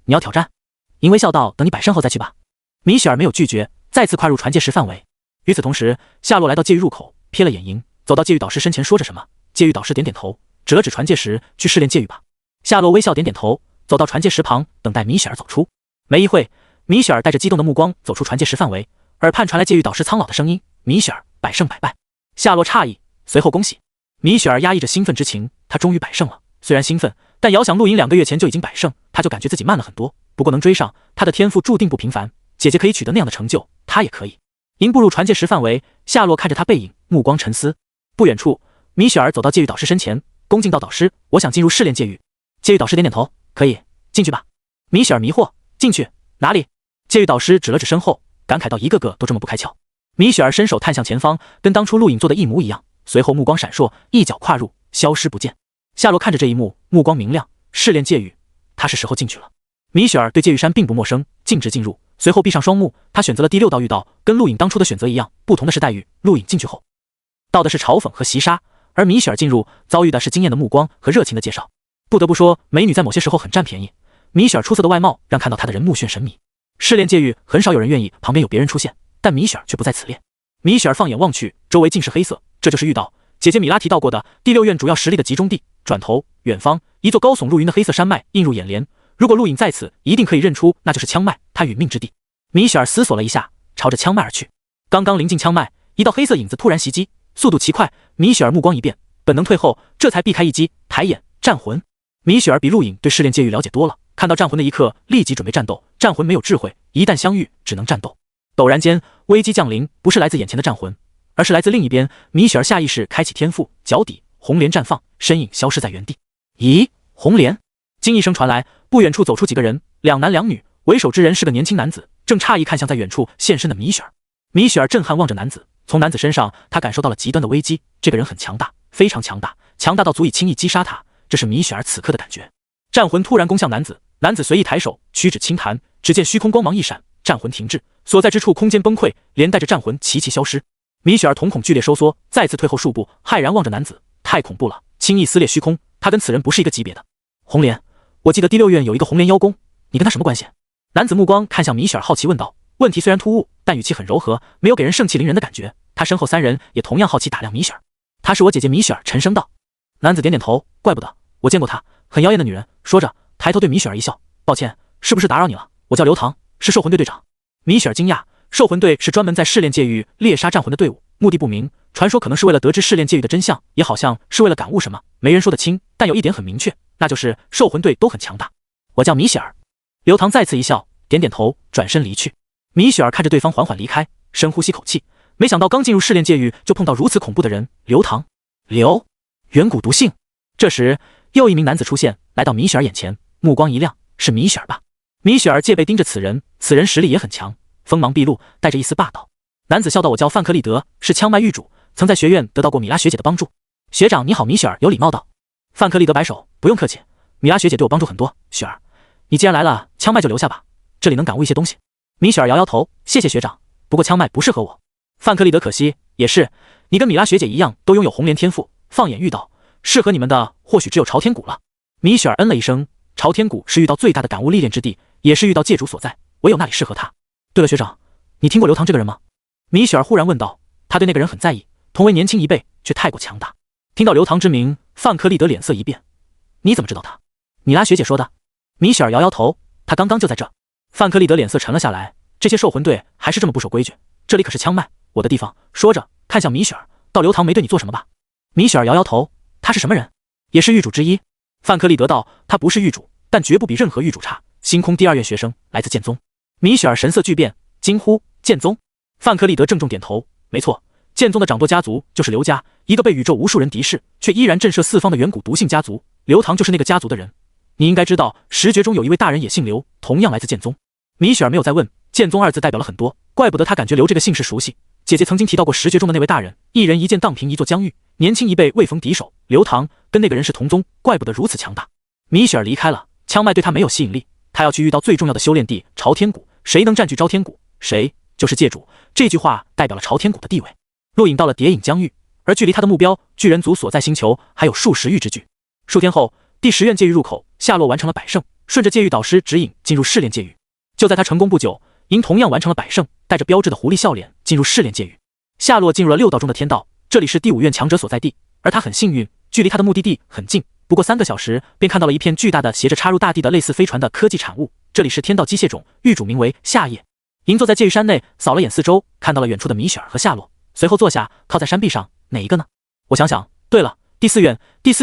你要挑战？银微笑道：等你100胜后再去吧。米雪儿没有拒绝，再次跨入传界时范围。与此同时，夏洛来到界域入口，瞥了眼银，走到界域导师身前说着什么。界域导师点点头，指了指传界石，去试炼界域吧。夏洛微笑点点头，走到传界石旁，等待米雪儿走出。没一会，米雪儿带着激动的目光走出传界石范围，耳畔传来界域导师苍老的声音：米雪儿100胜100败。夏洛诧异，随后恭喜。米雪儿压抑着兴奋之情，她终于100胜了。虽然兴奋，但遥想陆颖2个月前就已经100胜，她就感觉自己慢了很多。不过能追上，她的天赋注定不平凡。姐姐可以取得那样的成就，她也可以。银步入传界石范围，夏洛看着她背影，目光沉思。不远处，米雪儿走到界域导师身前，恭敬道：导师，我想进入试炼界域。界域导师点点头，可以，进去吧。米雪儿迷惑，进去哪里？界域导师指了指身后，感慨道：一个个都这么不开窍。米雪儿伸手探向前方，跟当初陆颖做的一模一样，随后目光闪烁，一脚跨入，消失不见。夏洛看着这一幕，目光明亮，试炼界域，他是时候进去了。米雪儿对界域山并不陌生，径直进入，随后闭上双目，他选择了第6道御道，跟陆颖当初的选择一样，不同的是待遇。陆颖进去后，道的是嘲讽和袭杀，而米雪儿进入，遭遇的是惊艳的目光和热情的介绍。不得不说，美女在某些时候很占便宜。米雪儿出色的外貌让看到她的人目眩神迷。试炼界域很少有人愿意旁边有别人出现，但米雪儿却不在此列。米雪儿放眼望去，周围尽是黑色，这就是御道。姐姐米拉提到过的第6院主要实力的集中地。转头，远方一座高耸入云的黑色山脉映入眼帘。如果陆颖在此，一定可以认出那就是枪脉，他殒命之地。米雪儿思索了一下，朝着枪脉而去。刚刚临近枪脉，一道黑色影子突然袭击，速度奇快。米雪儿目光一变，本能退后，这才避开一击。抬眼，战魂。米雪儿比陆颖对试炼界域了解多了，看到战魂的一刻，立即准备战斗。战魂没有智慧，一旦相遇，只能战斗。陡然间，危机降临，不是来自眼前的战魂，而是来自另一边。米雪儿下意识开启天赋，脚底红莲绽放，身影消失在原地。咦，红莲！惊一声传来，不远处走出几个人，2男2女，为首之人是个年轻男子，正诧异看向在远处现身的米雪儿。米雪儿震撼望着男子，从男子身上，她感受到了极端的危机。这个人很强大，非常强大，强大到足以轻易击杀他，这是米雪儿此刻的感觉。战魂突然攻向男子，男子随意抬手，屈指轻弹，只见虚空光芒一闪，战魂停滞，所在之处空间崩溃，连带着战魂齐齐消失。米雪儿瞳孔剧烈收缩，再次退后数步，骇然望着男子，太恐怖了，轻易撕裂虚空，他跟此人不是一个级别的。红莲，我记得第6院有一个红莲妖宫，你跟他什么关系？男子目光看向米雪儿，好奇问道。问题虽然突兀，但语气很柔和，没有给人盛气凌人的感觉。他身后3人也同样好奇打量米雪儿。她是我姐姐米雪儿，沉声道。男子点点头，怪不得，我见过她，很妖艳的女人。说着，抬头对米雪儿一笑，抱歉，是不是打扰你了？我叫刘唐，是兽魂队队长。米雪儿惊讶，兽魂队是专门在试炼界域猎杀战魂的队伍，目的不明，传说可能是为了得知试炼界域的真相，也好像是为了感悟什么，没人说得清。但有一点很明确，那就是兽魂队都很强大。我叫米雪儿。刘唐再次一笑，点点头，转身离去。米雪儿看着对方缓缓离开，深呼吸口气，没想到刚进入试炼界域就碰到如此恐怖的人。刘唐，远古毒性。这时又一名男子出现，来到米雪儿眼前，目光一亮，是米雪儿吧？米雪儿戒备盯着此人，此人实力也很强，锋芒毕露，带着一丝霸道。男子笑道：“我叫范克利德，是枪脉狱主，曾在学院得到过米拉学姐的帮助。”学长你好。米雪儿有礼貌道。范克利德摆手：“不用客气，米拉学姐对我帮助很多。雪儿，你既然来了，枪脉就留下吧，这里能感悟一些东西。”米雪儿摇摇头：“谢谢学长，不过枪脉不适合我。”范克利德可惜，也是，你跟米拉学姐一样，都拥有红莲天赋，放眼遇到适合你们的或许只有朝天谷了。米雪儿嗯了一声，朝天谷是遇到最大的感悟历练之地，也是遇到界主所在，唯有那里适合他。对了学长，你听过刘唐这个人吗？米雪儿忽然问道。他对那个人很在意，同为年轻一辈，却太过强大。听到刘唐之名，范克利德脸色一变。你怎么知道他？米拉学姐说的。米雪儿摇摇头，他刚刚就在这。范克利德脸色沉了下来，这些兽魂队还是这么不守规矩，这里可是枪脉，我的地方。说着看向米雪儿，道：“刘唐没对你做什么吧？”米雪儿摇摇头，他是什么人？也是狱主之一。范克利德道：“他不是狱主，但绝不比任何狱主差。星空第2院学生，来自剑宗。”米雪儿神色巨变，惊呼：“剑宗！”范克利德郑重点头：“没错，剑宗的掌舵家族就是刘家，一个被宇宙无数人敌视，却依然震慑四方的远古毒性家族。刘唐就是那个家族的人。你应该知道，十绝中有一位大人也姓刘，同样来自剑宗。”米雪儿没有再问，剑宗2字代表了很多，怪不得他感觉刘这个姓氏熟悉。姐姐曾经提到过十绝中的那位大人，一人一剑荡平一座疆域，年轻一辈未逢敌手。刘唐跟那个人是同宗，怪不得如此强大。米雪儿离开了，枪脉对他没有吸引力，他要去遇到最重要的修炼地朝天谷，谁能占据朝天谷，谁就是界主。这句话代表了朝天谷的地位。陆隐到了谍影疆域，而距离他的目标巨人族所在星球还有数十域之距。数天后，第10院界域入口，夏洛完成了100胜，顺着界域导师指引进入试炼界域。就在他成功不久，银同样完成了100胜，带着标志的狐狸笑脸进入试炼界域。夏洛进入了6道中的天道，这里是第5院强者所在地，而他很幸运，距离他的目的地很近，不过3个小时便看到了一片巨大的携着插入大地的类似飞船的科技产物。这里是天道机械种，域主名为夏夜。银坐在界域山内，扫了眼四周，看到了远处的米雪儿和夏洛，随后坐下，靠在山壁上。哪一个呢？我想想，对了，第4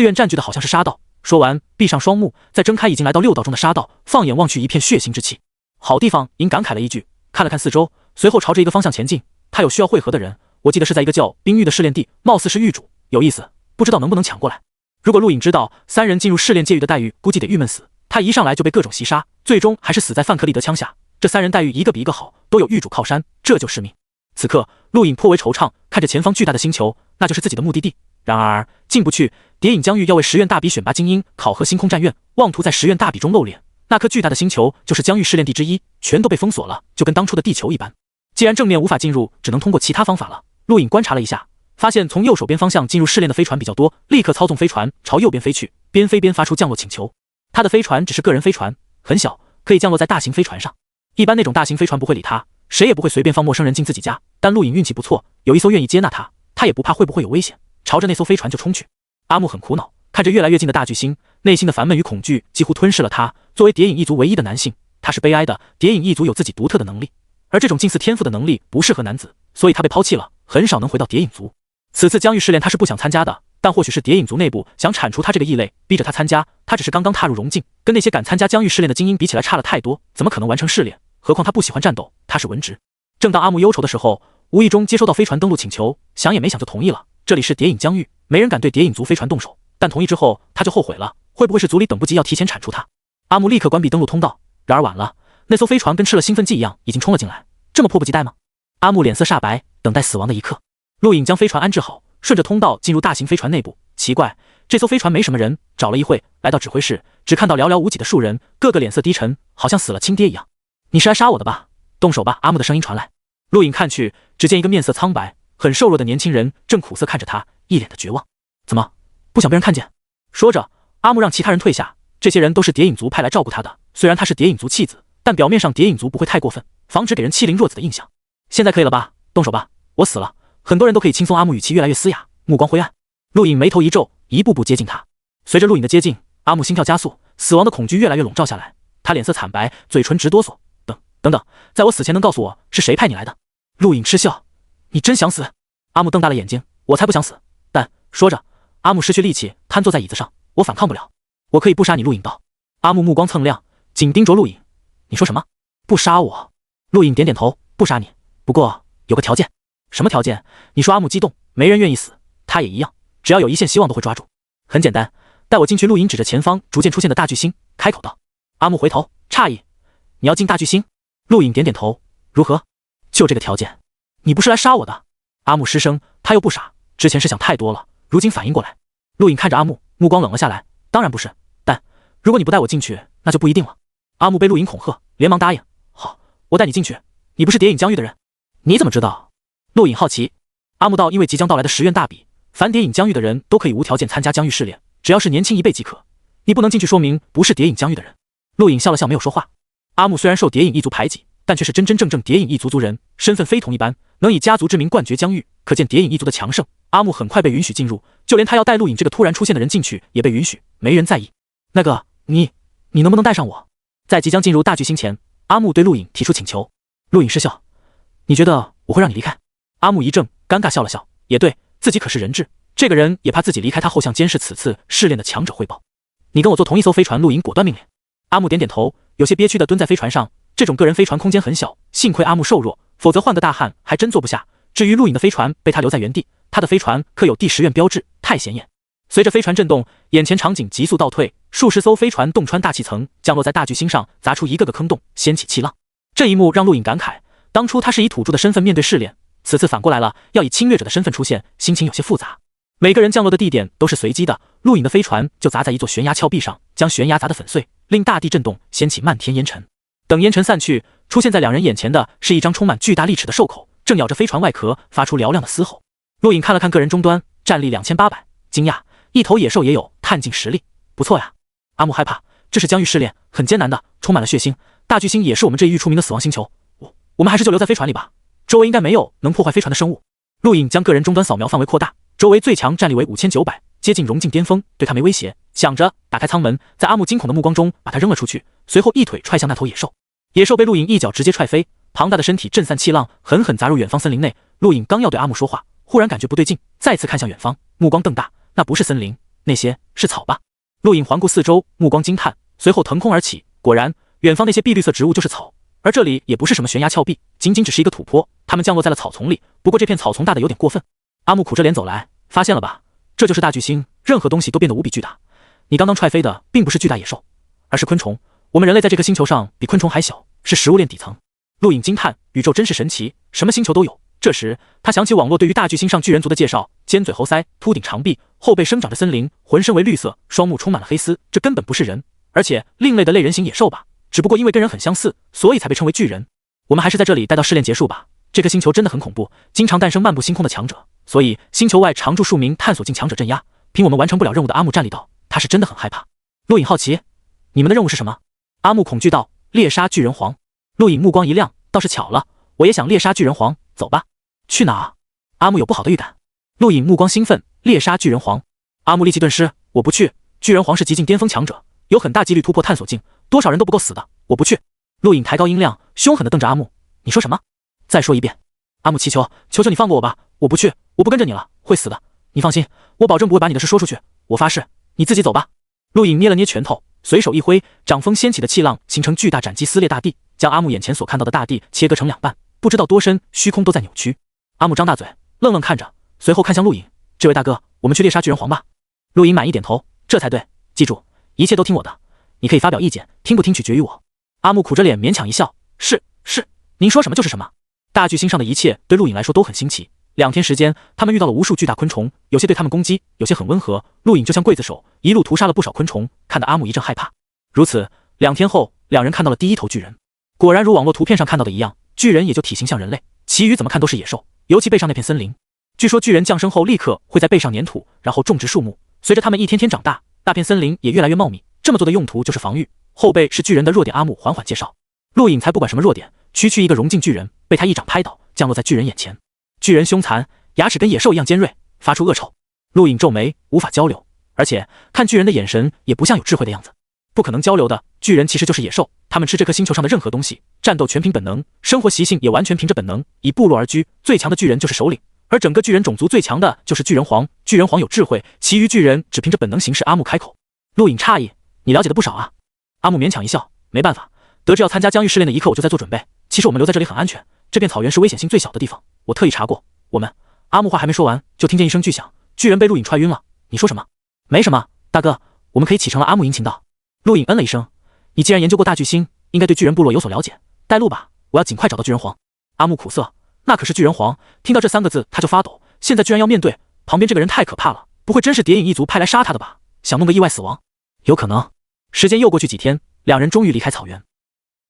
院占据的好像是沙道。说完，闭上双目，再睁开已经来到6道中的沙道，放眼望去，一片血腥之气。好地方！银感慨了一句，看了看四周，随后朝着一个方向前进。他有需要会合的人，我记得是在一个叫冰域的试炼地，貌似是狱主，有意思，不知道能不能抢过来。如果陆隐知道3人进入试炼界域的待遇，估计得郁闷死。他一上来就被各种袭杀，最终还是死在范克利德枪下。这3人待遇一个比一个好，都有狱主靠山，这就是命。此刻，陆隐颇为惆怅，看着前方巨大的星球，那就是自己的目的地。然而进不去，谍影疆域要为10院大比选拔精英，考核星空战院，妄图在10院大比中露脸。那颗巨大的星球就是疆域试炼地之一，全都被封锁了，就跟当初的地球一般。既然正面无法进入，只能通过其他方法了。陆隐观察了一下，发现从右手边方向进入试炼的飞船比较多，立刻操纵飞船朝右边飞去，边飞边发出降落请求。他的飞船只是个人飞船，很小，可以降落在大型飞船上。一般那种大型飞船不会理他，谁也不会随便放陌生人进自己家。但陆隐运气不错，有一艘愿意接纳他，他也不怕会不会有危险，朝着那艘飞船就冲去。阿木很苦恼，看着越来越近的大巨星，内心的烦闷与恐惧几乎吞噬了他。作为谍影一族唯一的男性，他是悲哀的。谍影一族有自己独特的能力，而这种近似天赋的能力不适合男子，所以他被抛弃了，很少能回到谍影族。此次疆域试炼他是不想参加的，但或许是谍影族内部想铲除他这个异类，逼着他参加。他只是刚刚踏入融境，跟那些敢参加疆域试炼的精英比起来差了太多，怎么可能完成试炼？何况他不喜欢战斗，他是文职。正当阿木忧愁的时候，无意中接收到飞船登陆请求，想也没想就同意了。这里是谍影疆域，没人敢对谍影族飞船动手，但同意之后他就后悔了，会不会是族里等不及要提前铲除他？阿木立刻关闭登陆通道，然而晚了，那艘飞船跟吃了兴奋剂一样，已经冲了进来。这么迫不及待吗？阿木脸色煞白，等待死亡的一刻。陆隐将飞船安置好，顺着通道进入大型飞船内部。奇怪，这艘飞船没什么人，找了一会，来到指挥室，只看到寥寥无几的数人，个个脸色低沉，好像死了亲爹一样。你是来杀我的吧？动手吧！阿木的声音传来。陆隐看去，只见一个面色苍白、很瘦弱的年轻人正苦涩看着他，一脸的绝望。怎么，不想被人看见？说着，阿木让其他人退下。这些人都是谍影族派来照顾他的，虽然他是谍影族弃子，但表面上谍影族不会太过分，防止给人欺凌弱子的印象。现在可以了吧？动手吧！我死了，很多人都可以轻松。阿木语气越来越嘶哑，目光灰暗。陆隐眉头一皱，一步步接近他。随着陆隐的接近，阿木心跳加速，死亡的恐惧越来越笼罩下来。他脸色惨白，嘴唇直哆嗦。等等，在我死前能告诉我是谁派你来的？陆颖嗤笑：“你真想死？”阿木瞪大了眼睛：“我才不想死！”但说着，阿木失去力气，瘫坐在椅子上。我反抗不了，我可以不杀你。陆颖道。阿木目光蹭亮，紧盯着陆颖：“你说什么？不杀我？”陆颖点点头：“不杀你，不过有个条件。”“什么条件？”你说。阿木激动：“没人愿意死，他也一样，只要有一线希望都会抓住。很简单，带我进去。”陆颖指着前方逐渐出现的大巨星，开口道。阿木回头诧异：“你要进大巨星？”陆颖点点头：“如何？就这个条件。你不是来杀我的？”阿木失声，他又不傻，之前是想太多了，如今反应过来。陆颖看着阿木，目光冷了下来：“当然不是，但如果你不带我进去，那就不一定了。”阿木被陆颖恐吓，连忙答应：“好，我带你进去。你不是谍影疆域的人？”“你怎么知道？”陆颖好奇。阿木道：“因为即将到来的10院大比，凡谍影疆域的人都可以无条件参加疆域试炼，只要是年轻1倍即可。你不能进去，说明不是谍影疆域的人。”陆颖笑了笑，没有说话。阿木虽然受谍影一族排挤，但却是真正谍影一族族人，身份非同一般，能以家族之名冠绝疆域，可见谍影一族的强盛。阿木很快被允许进入，就连他要带陆颖这个突然出现的人进去也被允许，没人在意。那个，你能不能带上我？在即将进入大巨星前，阿木对陆颖提出请求。陆颖失笑：“你觉得我会让你离开？”阿木一怔，尴尬笑了笑，也对，自己可是人质，这个人也怕自己离开他后向监视此次试炼的强者汇报。“你跟我坐同一艘飞船。”陆颖果断命令。阿木点点头，有些憋屈地蹲在飞船上。这种个人飞船空间很小，幸亏阿木瘦弱，否则换个大汉还真坐不下。至于陆颖的飞船被他留在原地，他的飞船刻有第10院标志，太显眼。随着飞船震动，眼前场景急速倒退，数十艘飞船洞穿大气层，降落在大巨星上，砸出一个个坑洞，掀起气浪。这一幕让陆颖感慨，当初他是以土著的身份面对试炼，此次反过来了，要以侵略者的身份出现，心情有些复杂。每个人降落的地点都是随机的，陆颖的飞船就砸在一座悬崖峭壁上，将悬崖砸得粉碎，令大地震动，掀起漫天烟尘。等烟尘散去，出现在两人眼前的是一张充满巨大利齿的兽口，正咬着飞船外壳，发出嘹亮的嘶吼。陆颖看了看个人终端，战力2800，惊讶，一头野兽也有，探尽实力，不错呀。阿木害怕，这是疆域试炼，很艰难的，充满了血腥。大巨星也是我们这一域出名的死亡星球，我们还是就留在飞船里吧，周围应该没有能破坏飞船的生物。陆颖将个人终端扫描范围扩大，周围最强战力为5900，接近融境巅峰，对他没威胁。想着打开舱门，在阿木惊恐的目光中把他扔了出去，随后一腿踹向那头野兽。野兽被陆颖一脚直接踹飞，庞大的身体震散气浪，狠狠砸入远方森林内。陆颖刚要对阿木说话，忽然感觉不对劲，再次看向远方，目光瞪大，那不是森林，那些是草吧？陆颖环顾四周，目光惊叹，随后腾空而起，果然，远方那些碧绿色植物就是草，而这里也不是什么悬崖峭壁，仅仅只是一个土坡，他们降落在了草丛里，不过这片草丛大的有点过分。阿木苦着脸走来，发现了吧？这就是大巨星，任何东西都变得无比巨大。你刚刚踹飞的并不是巨大野兽，而是昆虫。我们人类在这个星球上比昆虫还小，是食物链底层。陆颖惊叹，宇宙真是神奇，什么星球都有。这时他想起网络对于大巨星上巨人族的介绍，尖嘴猴腮，秃顶长臂，后背生长着森林，浑身为绿色，双目充满了黑丝，这根本不是人，而且另类的类人形野兽吧，只不过因为跟人很相似，所以才被称为巨人。我们还是在这里待到试炼结束吧，这颗星球真的很恐怖，经常诞生漫步星空的强者，所以星球外常驻数名探索境强者镇压，凭我们完成不了任务的阿木站立道，他是真的很害怕。陆颖好奇，你们的任务是什么？阿木恐惧道，猎杀巨人皇。陆颖目光一亮，倒是巧了，我也想猎杀巨人皇，走吧。去哪？阿木有不好的预感。陆颖目光兴奋，猎杀巨人皇。阿木立即顿失，我不去，巨人皇是极境巅峰强者，有很大几率突破探索境，多少人都不够死的，我不去。陆颖抬高音量，凶狠地瞪着阿木，你说什么？再说一遍。阿木祈求，求求你放过我吧，我不去，我不跟着你了，会死的。你放心，我保证不会把你的事说出去，我发誓，你自己走吧。陆颖捏了捏拳头，随手一挥，掌风掀起的气浪形成巨大斩击，撕裂大地，将阿木眼前所看到的大地切割成两半，不知道多深，虚空都在扭曲。阿木张大嘴，愣愣看着，随后看向陆颖，这位大哥，我们去猎杀巨人皇吧。陆颖满意点头，这才对，记住，一切都听我的，你可以发表意见，听不听取决于我。阿木苦着脸勉强一笑，是，您说什么就是什么。大巨星上的一切对陆颖来说都很新奇，2天时间，他们遇到了无数巨大昆虫，有些对他们攻击，有些很温和。陆颖就像刽子手，一路屠杀了不少昆虫，看得阿木一阵害怕。如此，2天后，两人看到了第一头巨人，果然如网络图片上看到的一样，巨人也就体型像人类，其余怎么看都是野兽，尤其背上那片森林。据说巨人降生后立刻会在背上粘土，然后种植树木，随着他们一天天长大，大片森林也越来越茂密。这么做的用途就是防御，后背是巨人的弱点。阿木缓缓介绍，陆颖才不管什么弱点，区区一个融境巨人，被他一掌拍倒，降落在巨人眼前。巨人凶残，牙齿跟野兽一样尖锐，发出恶臭。陆颖皱眉，无法交流，而且看巨人的眼神也不像有智慧的样子。不可能交流的。巨人其实就是野兽，他们吃这颗星球上的任何东西，战斗全凭本能，生活习性也完全凭着本能，以部落而居。最强的巨人就是首领，而整个巨人种族最强的就是巨人皇。巨人皇有智慧，其余巨人只凭着本能行事。阿木开口。陆颖诧异：你了解的不少啊。阿木勉强一笑，没办法，得知要参加疆域试炼的一刻，我就在做准备。其实我们留在这里很安全，这片草原是危险性最小的地方，我特意查过。阿木话还没说完，就听见一声巨响，巨人被陆颖踹晕了。你说什么？没什么，大哥，我们可以启程了。阿木殷勤道。陆颖嗯了一声，你既然研究过大巨星，应该对巨人部落有所了解，带路吧，我要尽快找到巨人皇。阿木苦涩，那可是巨人皇，听到这3个字他就发抖，现在居然要面对旁边这个人，太可怕了，不会真是谍影一族派来杀他的吧？想弄个意外死亡？有可能。时间又过去几天，两人终于离开草原，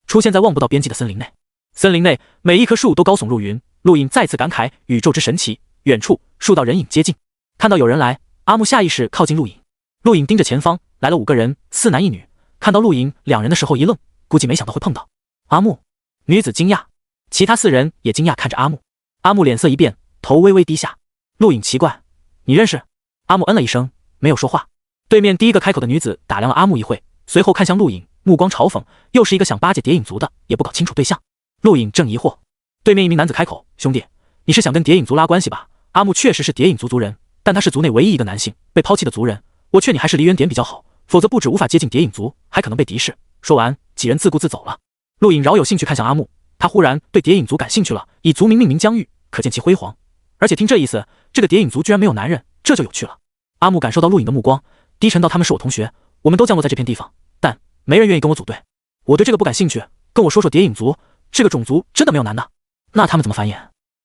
出现在望不到边际的森林内。森林内每一棵树都高耸入云，陆颖再次感慨宇宙之神奇。远处树道人影接近，看到有人来，阿木下意识靠近陆颖。陆颖盯着前方，来了5个人，4男1女。看到陆颖2人的时候一愣，估计没想到会碰到阿木。女子惊讶，其他4人也惊讶看着阿木。阿木脸色一变，头微微低下。陆颖奇怪，你认识？阿木嗯了一声，没有说话。对面第一个开口的女子打量了阿木一会，随后看向陆颖，目光嘲讽，又是一个想巴结谍影族的，也不搞清楚对象。陆颖正疑惑，对面一名男子开口，兄弟，你是想跟谍影族拉关系吧？阿木确实是谍影族族人，但他是族内唯一一个男性被抛弃的族人，我劝你还是离远点比较好，否则不止无法接近谍影族，还可能被敌视。说完，几人自顾自走了。陆颖饶有兴趣看向阿木，他忽然对谍影族感兴趣了，以族名命名疆域，可见其辉煌。而且听这意思，这个谍影族居然没有男人，这就有趣了。阿木感受到陆颖的目光，低沉道：他们是我同学，我们都降落在这片地方，但没人愿意跟我组队。我对这个不感兴趣，跟我说说谍影族这个种族真的没有男的？那他们怎么繁衍？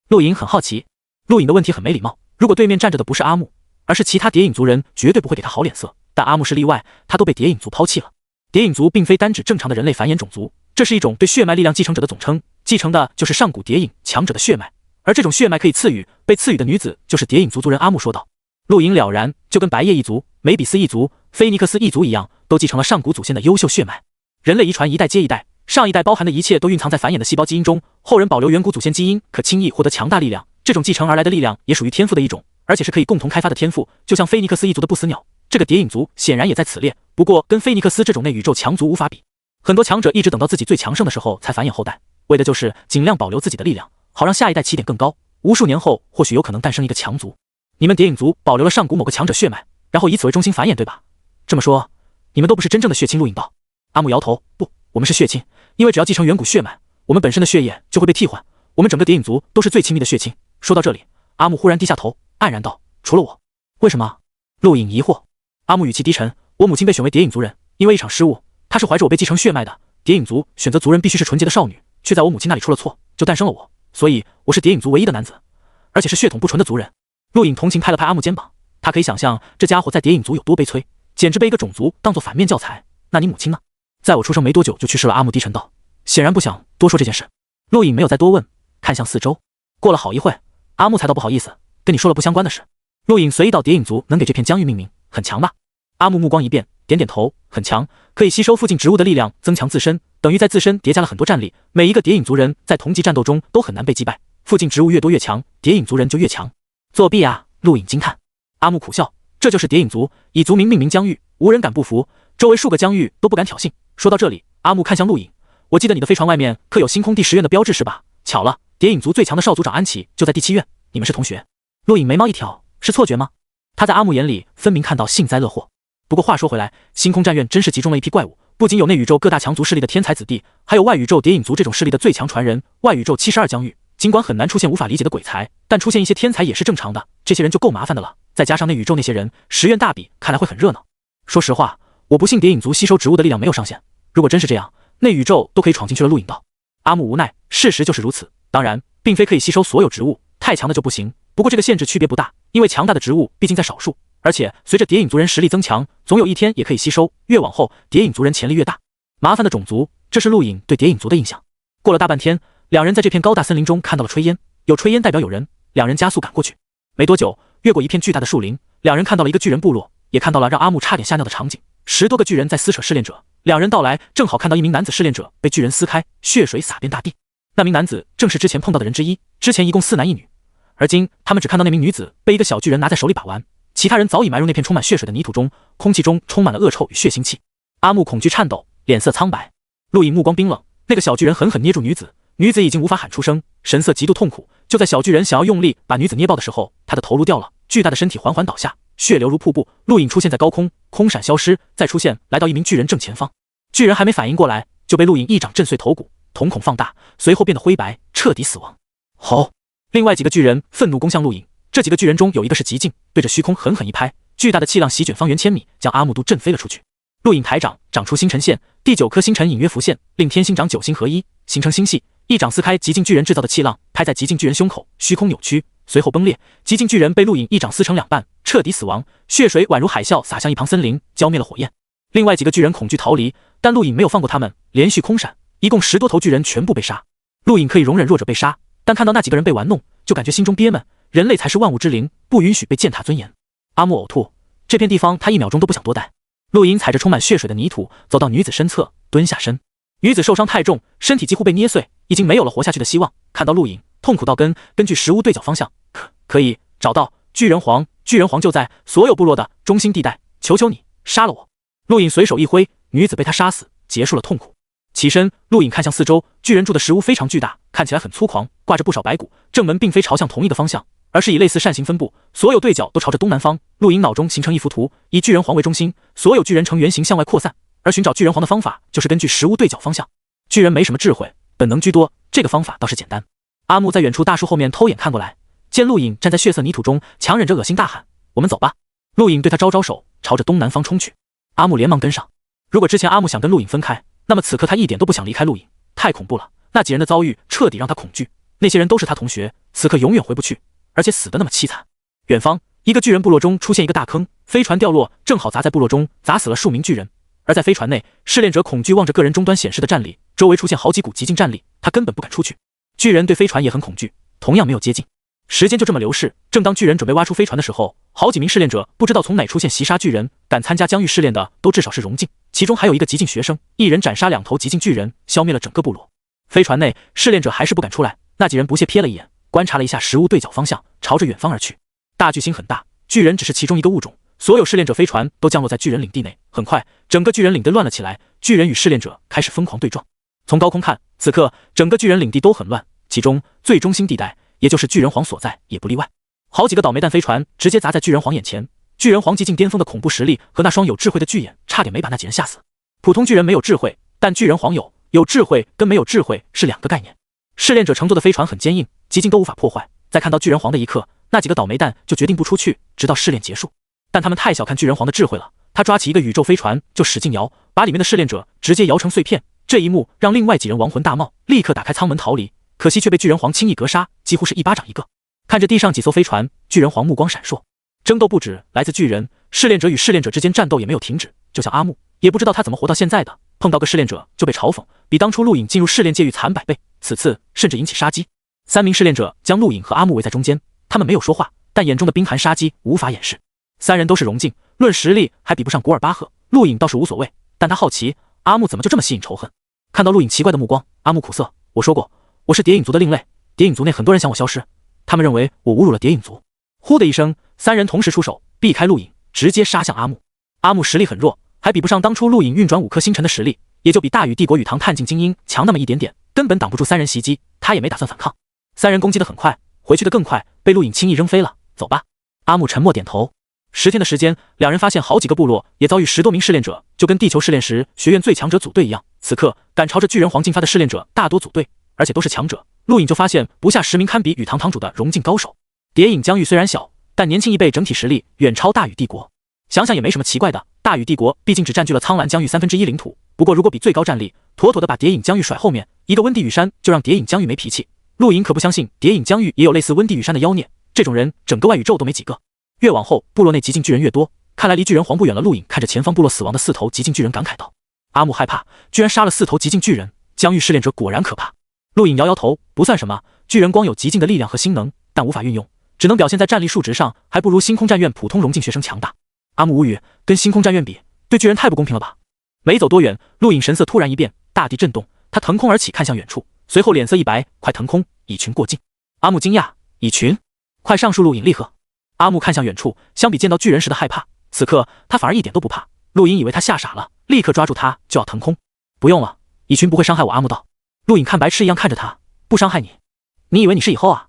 陆颖很好奇。陆颖的问题很没礼貌，如果对面站着的不是阿木，而是其他谍影族人，绝对不会给他好脸色，但阿木是例外，他都被谍影族抛弃了。谍影族并非单指正常的人类繁衍种族，这是一种对血脉力量继承者的总称，继承的就是上古谍影强者的血脉，而这种血脉可以赐予，被赐予的女子就是谍影族族人。阿木说道。陆颖了然，就跟白夜一族、梅比斯一族、菲尼克斯一族一样，都继承了上古祖先的优秀血脉。人类遗传一代接一代，上一代包含的一切都蕴藏在繁衍的细胞基因中，后人保留远古祖先基因，可轻易获得强大力量。这种继承而来的力量也属于天赋的一种，而且是可以共同开发的天赋，就像菲尼克斯一族的不死鸟，这个谍影族显然也在此列，不过跟菲尼克斯这种内宇宙强族无法比。很多强者一直等到自己最强盛的时候才繁衍后代，为的就是尽量保留自己的力量，好让下一代起点更高，无数年后或许有可能诞生一个强族。你们谍影族保留了上古某个强者血脉，然后以此为中心繁衍，对吧？这么说，你们都不是真正的血亲。陆颖道。阿木摇头，不，我们是血亲，因为只要继承远古血脉，我们本身的血液就会被替换，我们整个谍影族都是最亲密的血亲。说到这里，阿木忽然低下头，黯然道：除了我。为什么？陆颖疑惑。阿木语气低沉，我母亲被选为谍影族人，因为一场失误，她是怀着我被继承血脉的。谍影族选择族人必须是纯洁的少女，却在我母亲那里出了错，就诞生了我，所以我是谍影族唯一的男子，而且是血统不纯的族人。陆颖同情拍了拍阿木肩膀，他可以想象这家伙在谍影族有多悲催，简直被一个种族当作反面教材。那你母亲呢？在我出生没多久就去世了。阿木低沉道，显然不想多说这件事。陆颖没有再多问，看向四周。过了好一会，阿木才道不好意思，跟你说了不相关的事。陆颖随意道，谍影族能给这片疆域命名，很强吧？阿木目光一变，点点头，很强，可以吸收附近植物的力量，增强自身，等于在自身叠加了很多战力。每一个谍影族人在同级战斗中都很难被击败，附近植物越多越强，谍影族人就越强。作弊啊！陆颖惊叹。阿木苦笑，这就是谍影族，以族名命名疆域，无人敢不服，周围数个疆域都不敢挑衅。说到这里，阿木看向陆颖，我记得你的飞船外面刻有星空第10院的标志是吧？巧了，谍影族最强的少族长安琪就在第7院，你们是同学。陆颖眉毛一挑，是错觉吗？他在阿木眼里分明看到幸灾乐祸。不过话说回来，星空战院真是集中了一批怪物，不仅有内宇宙各大强族势力的天才子弟，还有外宇宙谍影族这种势力的最强传人。外宇宙72疆域尽管很难出现无法理解的鬼才，但出现一些天才也是正常的，这些人就够麻烦的了，再加上内宇宙那些人，10院大比看来会很热闹。说实话，我不信谍影族吸收植物的力量没有上限，如果真是这样，内宇宙都可以闯进去了。陆颖道。阿木无奈，事实就是如此，当然并非可以吸收所有植物，太强的就不行，不过这个限制区别不大，因为强大的植物毕竟在少数，而且随着谍影族人实力增强，总有一天也可以吸收，越往后谍影族人潜力越大。麻烦的种族，这是陆颖对谍影族的印象。过了大半天，两人在这片高大森林中看到了炊烟，有炊烟代表有人，两人加速赶过去。没多久，越过一片巨大的树林，两人看到了一个巨人部落，也看到了让阿木差点吓尿的场景，10多个巨人在撕扯试炼者。两人到来，正好看到一名男子试炼者被巨人撕开，血水洒遍大地。那名男子正是之前碰到的人之一，之前一共4男1女，而今他们只看到那名女子被一个小巨人拿在手里把玩，其他人早已埋入那片充满血水的泥土中，空气中充满了恶臭与血腥气。阿木恐惧颤抖，脸色苍白。陆隐目光冰冷，那个小巨人狠狠捏住女子，女子已经无法喊出声，神色极度痛苦。就在小巨人想要用力把女子捏爆的时候，他的头颅掉了，巨大的身体缓缓倒下，血流如瀑布。陆隐出现在高空，空闪消失，再出现来到一名巨人正前方。巨人还没反应过来，就被陆隐一掌震碎头骨，瞳孔放大，随后变得灰白，彻底死亡。吼！另外几个巨人愤怒攻向陆隐，这几个巨人中有一个是极境，对着虚空狠狠一拍，巨大的气浪席卷方圆千米，将阿木都震飞了出去。陆隐抬掌，长出星辰线，第9颗星辰隐约浮现，令天星掌9星合一，形成星系。一掌撕开极境巨人制造的气浪，拍在极境巨人胸口，虚空扭曲，随后崩裂。极境巨人被陆隐一掌撕成2半，彻底死亡。血水宛如海啸洒向一旁森林，浇灭了火焰。另外几个巨人恐惧逃离，但陆隐没有放过他们，连续空闪，一共10多头巨人全部被杀。陆隐可以容忍弱者被杀，但看到那几个人被玩弄，就感觉心中憋闷。人类才是万物之灵，不允许被践踏尊严。阿木呕吐，这片地方他1秒钟都不想多待。陆隐踩着充满血水的泥土，走到女子身侧，蹲下身。女子受伤太重，身体几乎被捏碎，已经没有了活下去的希望。看到陆隐，痛苦到根据食物对角方向，可以找到巨人皇，巨人皇就在所有部落的中心地带，求求你杀了我。陆隐随手一挥，女子被他杀死，结束了痛苦。起身，陆隐看向四周，巨人住的石屋非常巨大，看起来很粗犷，挂着不少白骨。正门并非朝向同一个方向，而是以类似扇形分布，所有对角都朝着东南方。陆隐脑中形成一幅图，以巨人皇为中心，所有巨人呈圆形向外扩散，而寻找巨人皇的方法就是根据食物对角方向。巨人没什么智慧，本能居多，这个方法倒是简单。阿木在远处大树后面偷眼看过来，见陆隐站在血色泥土中，强忍着恶心大喊：“我们走吧！”陆隐对他招招手，朝着东南方冲去。阿木连忙跟上。如果之前阿木想跟陆隐分开，那么此刻他一点都不想离开陆隐，太恐怖了。那几人的遭遇彻底让他恐惧，那些人都是他同学，此刻永远回不去，而且死得那么凄惨。远方，一个巨人部落中出现一个大坑，飞船掉落，正好砸在部落中，砸死了数名巨人。而在飞船内，试炼者恐惧望着个人终端显示的战力，周围出现好几股极境战力，他根本不敢出去。巨人对飞船也很恐惧，同样没有接近。时间就这么流逝，正当巨人准备挖出飞船的时候，好几名试炼者不知道从哪出现袭杀巨人，敢参加疆域试炼的都至少是荣境，其中还有一个极境学生，一人斩杀2头极境巨人，消灭了整个部落。飞船内，试炼者还是不敢出来，那几人不屑瞥了一眼，观察了一下食物对角方向，朝着远方而去。大巨星很大，巨人只是其中一个物种，所有试炼者飞船都降落在巨人领地内。很快，整个巨人领地乱了起来，巨人与试炼者开始疯狂对撞。从高空看，此刻整个巨人领地都很乱，其中最中心地带，也就是巨人皇所在，也不例外。好几个倒霉蛋飞船直接砸在巨人皇眼前，巨人皇极境巅峰的恐怖实力和那双有智慧的巨眼，差点没把那几人吓死。普通巨人没有智慧，但巨人皇有智慧跟没有智慧是2个概念。试炼者乘坐的飞船很坚硬，极境都无法破坏。在看到巨人皇的一刻，那几个倒霉蛋就决定不出去，直到试炼结束。但他们太小看巨人皇的智慧了，他抓起一个宇宙飞船就使劲摇，把里面的试炼者直接摇成碎片。这一幕让另外几人亡魂大冒，立刻打开舱门逃离，可惜却被巨人皇轻易格杀，几乎是一巴掌一个。看着地上几艘飞船，巨人皇目光闪烁。争斗不止来自巨人，试炼者与试炼者之间战斗也没有停止。就像阿木，也不知道他怎么活到现在的，碰到个试炼者就被嘲讽，比当初陆隐进入试炼界域惨100倍，此次甚至引起杀机。3名试炼者将陆隐和阿木围在中间，他们没有说话，但眼中的冰寒杀机无法掩饰。3人都是荣境，论实力还比不上古尔巴赫，陆隐倒是无所谓，但他好奇阿木怎么就这么吸引仇恨。看到陆隐奇怪的目光，阿木苦涩，我说过，我是谍影族的另类，谍影族内很多人想我消失，他们认为我侮辱了谍影族。呼的一声，3人同时出手，避开陆隐，直接杀向阿木。阿木实力很弱，还比不上当初陆隐运转5颗星辰的实力，也就比大禹帝国与唐探境精英强那么一点点，根本挡不住3人袭击，他也没打算反抗。3人攻击得很快，回去的更快，被陆隐轻易扔飞了。走吧。阿木沉默点头。10天的时间，2人发现好几个部落也遭遇10多名试炼者，就跟地球试炼时学院最强者组队一样。此刻敢朝着巨人皇进发的试炼者大多组队，而且都是强者。陆隐就发现不下10名堪比与堂堂主的荣境高手。谍影疆域虽然小，但年轻一辈整体实力远超大禹帝国。想想也没什么奇怪的，大禹帝国毕竟只占据了苍蓝疆域1/3领土。不过如果比最高战力，妥妥的把谍影疆域甩后面，一个温地羽山就让谍影疆域没脾气。陆隐可不相信谍影疆域也有类似温地羽山的妖孽，这种人整个外宇宙都没几个。越往后，部落内极境巨人越多，看来离巨人皇不远了。陆隐看着前方部落死亡的4头极境巨人，感慨道：“阿木害怕，居然杀了4头极境巨人，疆域试炼者果然可怕。”陆隐摇摇头，不算什么，巨人光有极境的力量和星能，但无法运用，只能表现在战力数值上，还不如星空战院普通荣境学生强大。阿木无语，跟星空战院比，对巨人太不公平了吧？没走多远，陆隐神色突然一变，大地震动，他腾空而起，看向远处，随后脸色一白，快腾空，蚁群过境。阿木惊讶，蚁群？快上树！陆隐厉喝。阿木看向远处，相比见到巨人时的害怕，此刻他反而一点都不怕。陆颖以为他吓傻了，立刻抓住他就要腾空。不用了，蚁群不会伤害我。阿木道。陆颖看白痴一样看着他，不伤害你？你以为你是蚁后啊？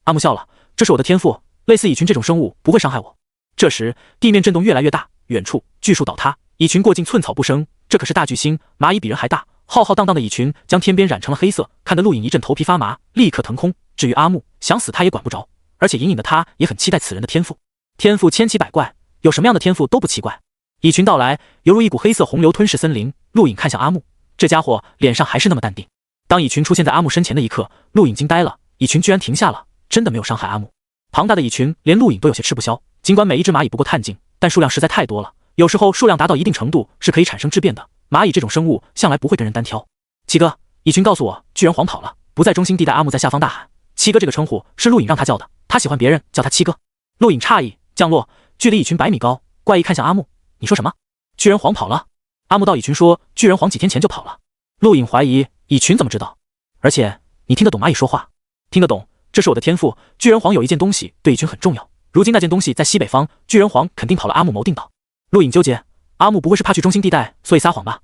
阿木笑了，这是我的天赋，类似蚁群这种生物不会伤害我。这时地面震动越来越大，远处巨树倒塌，蚁群过境寸草不生，这可是大巨星，蚂蚁比人还大，浩浩荡荡的蚁群将天边染成了黑色，看得陆颖一阵头皮发麻，立刻腾空。至于阿木，想死他也管不着，而且隐隐的他也很期待此人的天赋。天赋千奇百怪，有什么样的天赋都不奇怪。蚁群到来，犹如一股黑色洪流吞噬森林。陆颖看向阿木，这家伙脸上还是那么淡定。当蚁群出现在阿木身前的一刻，陆颖惊呆了，蚁群居然停下了，真的没有伤害阿木。庞大的蚁群连陆颖都有些吃不消，尽管每一只蚂蚁不过探镜，但数量实在太多了，有时候数量达到一定程度是可以产生质变的。蚂蚁这种生物向来不会跟人单挑。七哥，蚁群告诉我巨人黄跑了，不在中心地带。阿木在下方大喊，七哥这个称呼是陆颖让他叫的，他喜欢别人叫他七哥。陆颖诧异，降落，距离蚁群100米高，怪异看向阿木，你说什么？巨人黄跑了？阿木道，蚁群说巨人黄几天前就跑了。陆颖怀疑蚁群怎么知道？而且你听得懂蚂蚁说话？听得懂，这是我的天赋。巨人黄有一件东西对蚁群很重要，如今那件东西在西北方，巨人黄肯定跑了。阿木谋定道。陆颖纠结，阿木不会是怕去中心地带所以撒谎吧？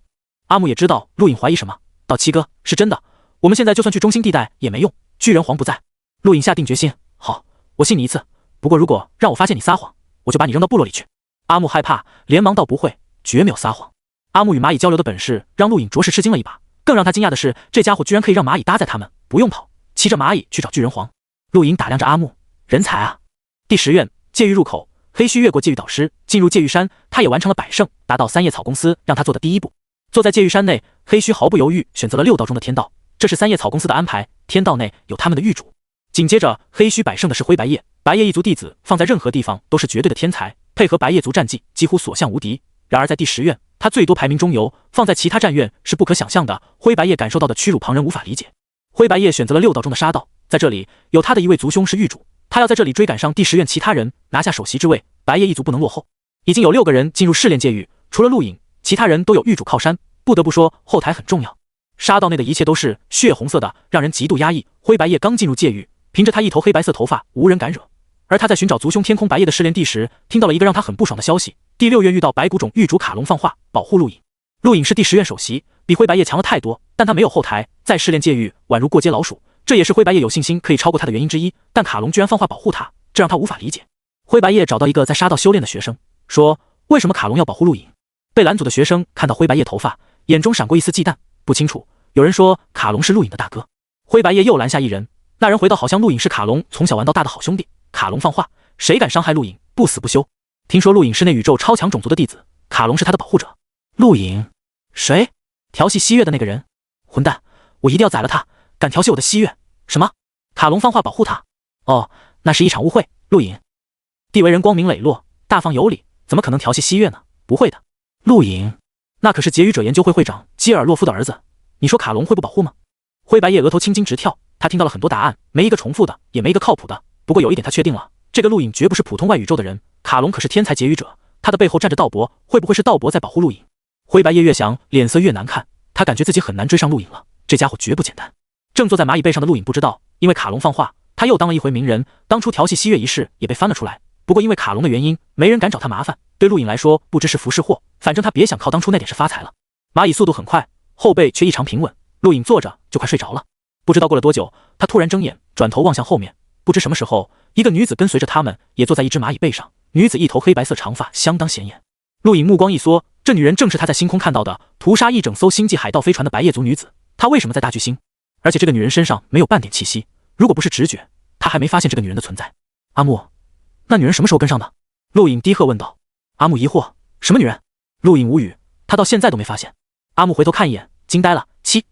阿木也知道陆颖怀疑什么，道，七哥，是真的，我们现在就算去中心地带也没用，巨人黄不在。陆颖下定决心，好，我信你一次，不过如果让我发现你撒谎，我就把你扔到部落里去。阿木害怕，连忙道，不会，绝没有撒谎。阿木与蚂蚁交流的本事让陆颖着实吃惊了一把，更让他惊讶的是，这家伙居然可以让蚂蚁搭载他们，不用跑，骑着蚂蚁去找巨人黄。陆颖打量着阿木，人才啊！第10院界域入口，黑须越过界域导师，进入界域山，他也完成了100胜，达到三叶草公司让他做的第一步。坐在界域山内，黑须毫不犹豫选择了6道中的天道，这是三叶草公司的安排，天道内有他们的域主。紧接着黑须100胜的是灰白叶，白叶一族弟子放在任何地方都是绝对的天才，配合白叶族战绩几乎所向无敌。然而在第10院，他最多排名中游，放在其他战院是不可想象的。灰白叶感受到的屈辱，旁人无法理解。灰白叶选择了6道中的杀道，在这里有他的一位族兄是域主，他要在这里追赶上第10院其他人，拿下首席之位。白叶一族不能落后。已经有6个人进入试炼界域，除了陆颖，其他人都有域主靠山。不得不说，后台很重要。杀道内的一切都是血红色的，让人极度压抑。灰白叶刚进入界域，凭着他一头黑白色头发，无人敢惹。而他在寻找族兄天空白叶的试炼地时，听到了一个让他很不爽的消息：第6院遇到白骨种域主卡隆放话，保护陆颖。陆颖是第10院首席，比灰白叶强了太多，但他没有后台，在试炼界域宛如过街老鼠，这也是灰白叶有信心可以超过他的原因之一。但卡隆居然放话保护他，这让他无法理解。灰白叶找到一个在杀道修炼的学生，说为什么卡隆要保护陆颖？被拦阻的学生看到灰白叶头发，眼中闪过一丝忌惮，不清楚。有人说卡隆是陆颖的大哥。灰白叶又拦下一人，那人回到好像陆颖是卡隆从小玩到大的好兄弟。卡隆放话，谁敢伤害陆颖，不死不休。听说陆颖是内宇宙超强种族的弟子，卡隆是他的保护者。陆颖？谁？调戏西月的那个人？混蛋，我一定要宰了他！敢调戏我的西月？什么？卡隆放话保护他？哦，那是一场误会。陆颖地为人光明磊落，大方有礼，怎么可能调戏西月呢？不会的。陆颖，那可是劫狱者研究会会长基尔洛夫的儿子，你说卡隆会不保护吗？灰白叶额头青筋直跳，他听到了很多答案，没一个重复的，也没一个靠谱的。不过有一点他确定了，这个陆颖绝不是普通外宇宙的人，卡隆可是天才劫狱者，他的背后站着道伯，会不会是道伯在保护陆颖？灰白叶越想脸色越难看，他感觉自己很难追上陆颖了，这家伙绝不简单。正坐在蚂蚁背上的陆颖不知道，因为卡隆放话，他又当了一回名人，当初调戏西月一事也被翻了出来。不过因为卡隆的原因，没人敢找他麻烦，对陆颖来说不知是福是祸，反正他别想靠当初那点事发财了。蚂蚁速度很快，后背却异常平稳，陆颖坐着就快睡着了。不知道过了多久，他突然睁眼，转头望向后面，不知什么时候，一个女子跟随着他们，也坐在一只蚂蚁背上。女子一头黑白色长发，相当显眼。陆颖目光一缩，这女人正是他在星空看到的屠杀一整艘星际海盗飞船的白叶族女子。她为什么在大巨星？而且这个女人身上没有半点气息，如果不是直觉，他还没发现这个女人的存在。阿木，那女人什么时候跟上的？陆颖低喝问道。阿木疑惑，什么女人？陆颖无语，他到现在都没发现。阿木回头看一眼，惊呆了，七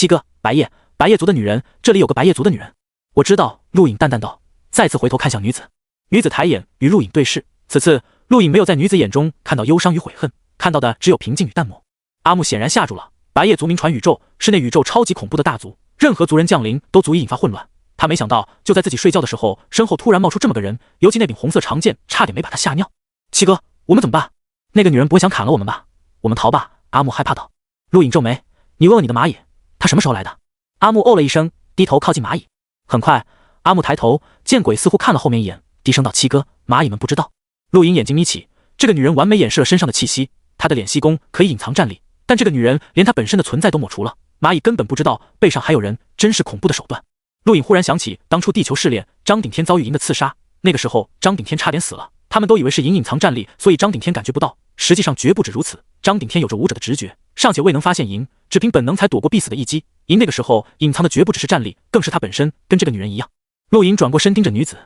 哥，白叶族的女人，这里有个白叶族的女人。我知道。陆颖淡淡道，再次回头看向女子。女子抬眼与陆颖对视，此次陆颖没有在女子眼中看到忧伤与悔恨，看到的只有平静与淡漠。阿木显然吓住了，白叶族名传宇宙，是内宇宙超级恐怖的大族，任何族人降临都足以引发混乱。他没想到就在自己睡觉的时候，身后突然冒出这么个人，尤其那柄红色长剑，差点没把他吓尿。七哥，我们怎么办？那个女人不会想砍了我们吧？我们逃吧。阿木害怕道。陆颖皱眉，你问问你的蚂蚁，他什么时候来的？阿木哦了一声，低头靠近蚂蚁。很快阿木抬头，见鬼似乎看了后面一眼，低声道，七哥，蚂蚁们不知道。陆颖眼睛眯起，这个女人完美掩饰了身上的气息，她的敛息功可以隐藏战力，但这个女人连她本身的存在都抹除了，蚂蚁根本不知道背上还有人，真是恐怖的手段。陆颖忽然想起当初地球试炼张顶天遭遇银的刺杀，那个时候张顶天差点死了，他们都以为是银隐藏战力，所以张顶天感觉不到，实际上绝不止如此。张顶天有着武者的直觉，尚且未能发现银，只凭本能才躲过必死的一击。银那个时候隐藏的绝不只是战力，更是他本身，跟这个女人一样。陆颖转过身盯着女子，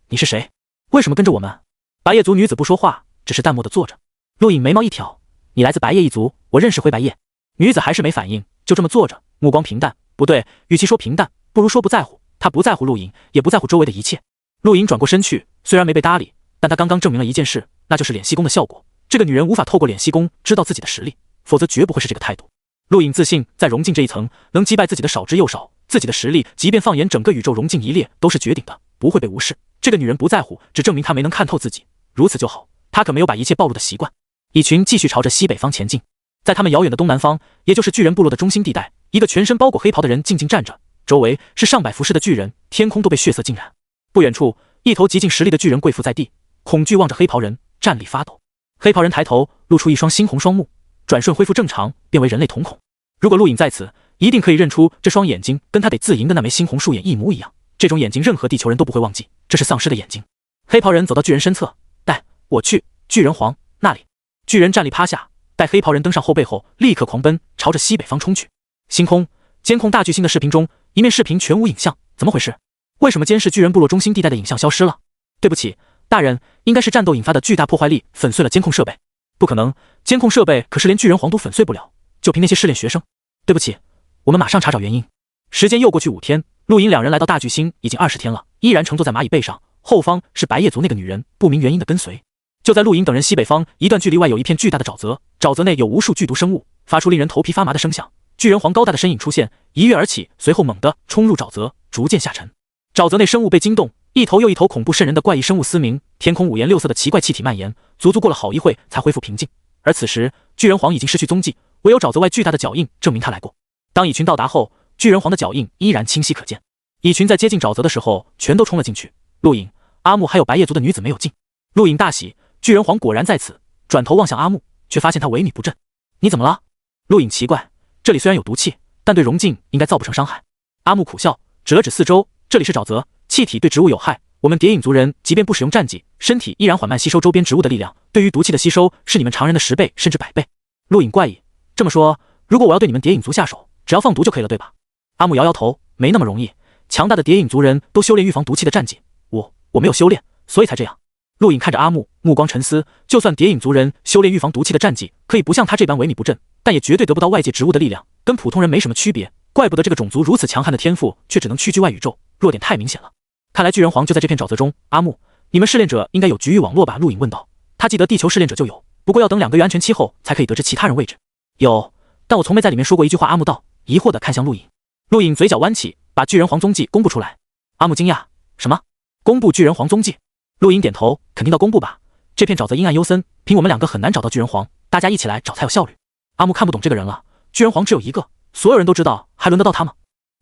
你是谁？为什么跟着我们？白叶族女子不说话，只是淡漠地坐着。陆颖眉毛一挑，你来自白叶一族，我认识灰白叶。女子还是没反应，就这么坐着，目光平淡，不对，与其说平淡，不如说不在乎。她不在乎陆颖，也不在乎周围的一切。陆颖转过身去，虽然没被搭理，但她刚刚证明了一件事，那就是敛息功的效果。这个女人无法透过敛息功知道自己的实力，否则绝不会是这个态度。陆颖自信在融境这一层能击败自己的少之又少，自己的实力即便放眼整个宇宙融境一列都是绝顶的，不会被无视。这个女人不在乎，只证明她没能看透自己，如此就好。她可没有把一切暴露的习惯。蚁群继续朝着西北方前进，在他们遥远的东南方，也就是巨人部落的中心地带，一个全身包裹黑袍的人静静站着，周围是上百浮尸的巨人，天空都被血色浸染。不远处，一头极尽实力的巨人跪伏在地，恐惧望着黑袍人，战力发抖。黑袍人抬头，露出一双猩红双目，转瞬恢复正常，变为人类瞳孔。如果陆颖在此，一定可以认出这双眼睛跟他得自赢的那枚猩红树眼一模一样。这种眼睛，任何地球人都不会忘记，这是丧尸的眼睛。黑袍人走到巨人身侧，带我去巨人皇那里。巨人站立趴下，待黑袍人登上后背后，立刻狂奔，朝着西北方冲去。星空监控大巨星的视频中，一面视频全无影像，怎么回事？为什么监视巨人部落中心地带的影像消失了？对不起，大人，应该是战斗引发的巨大破坏力粉碎了监控设备。不可能，监控设备可是连巨人皇都粉碎不了，就凭那些试炼学生。对不起，我们马上查找原因。时间又过去5天，陆颖两人来到大巨星已经20天了，依然乘坐在蚂蚁背上，后方是白叶族那个女人不明原因的跟随。就在陆颖等人西北方一段距离外，有一片巨大的沼泽，沼泽内有无数剧毒生物，发出令人头皮发麻的声响。巨人皇高大的身影出现，一跃而起，随后猛地冲入沼泽，逐渐下沉。沼泽内生物被惊动，一头又一头恐怖瘆人的怪异生物嘶鸣，天空五颜六色的奇怪气体蔓延，足足过了好一会才恢复平静。而此时巨人皇已经失去踪迹，唯有沼泽外巨大的脚印证明他来过。当蚁群到达后，巨人皇的脚印依然清晰可见。蚁群在接近沼泽的时候全都冲了进去，陆颖、阿木还有白叶族的女子没有进。陆颖大喜，巨人皇果然在此，转头望向阿木，却发现他萎靡不振。你怎么了？陆颖奇怪，这里虽然有毒气，但对融境应该造不成伤害。阿木苦笑，指了指四周，这里是沼泽，气体对植物有害，我们蝶影族人即便不使用战技，身体依然缓慢吸收周边植物的力量，对于毒气的吸收是你们常人的10倍甚至100倍。陆颖怪异，这么说，如果我要对你们蝶影族下手，只要放毒就可以了，对吧？阿木摇摇头，没那么容易，强大的蝶影族人都修炼预防毒气的战技，我没有修炼，所以才这样。陆颖看着阿木，目光沉思，就算蝶影族人修炼预防毒气的战技，可以不像他这般萎靡不振，但也绝对得不到外界植物的力量，跟普通人没什么区别。怪不得这个种族如此强悍的天赋，却只能屈居外宇宙，弱点太明显了。看来巨人皇就在这片沼泽中。阿木，你们试炼者应该有局域网络吧？陆颖问道。他记得地球试炼者就有，不过要等2个月安全期后才可以得知其他人位置。有，但我从没在里面说过一句话。阿木道，疑惑地看向陆颖。陆颖嘴角弯起，把巨人皇踪迹公布出来。阿木惊讶，什么？公布巨人皇踪迹？陆颖点头，肯定要公布吧。这片沼泽阴暗幽森，凭我们2个很难找到巨人皇，大家一起来找才有效率。阿木看不懂这个人了，巨人皇只有1个，所有人都知道，还轮得到他吗？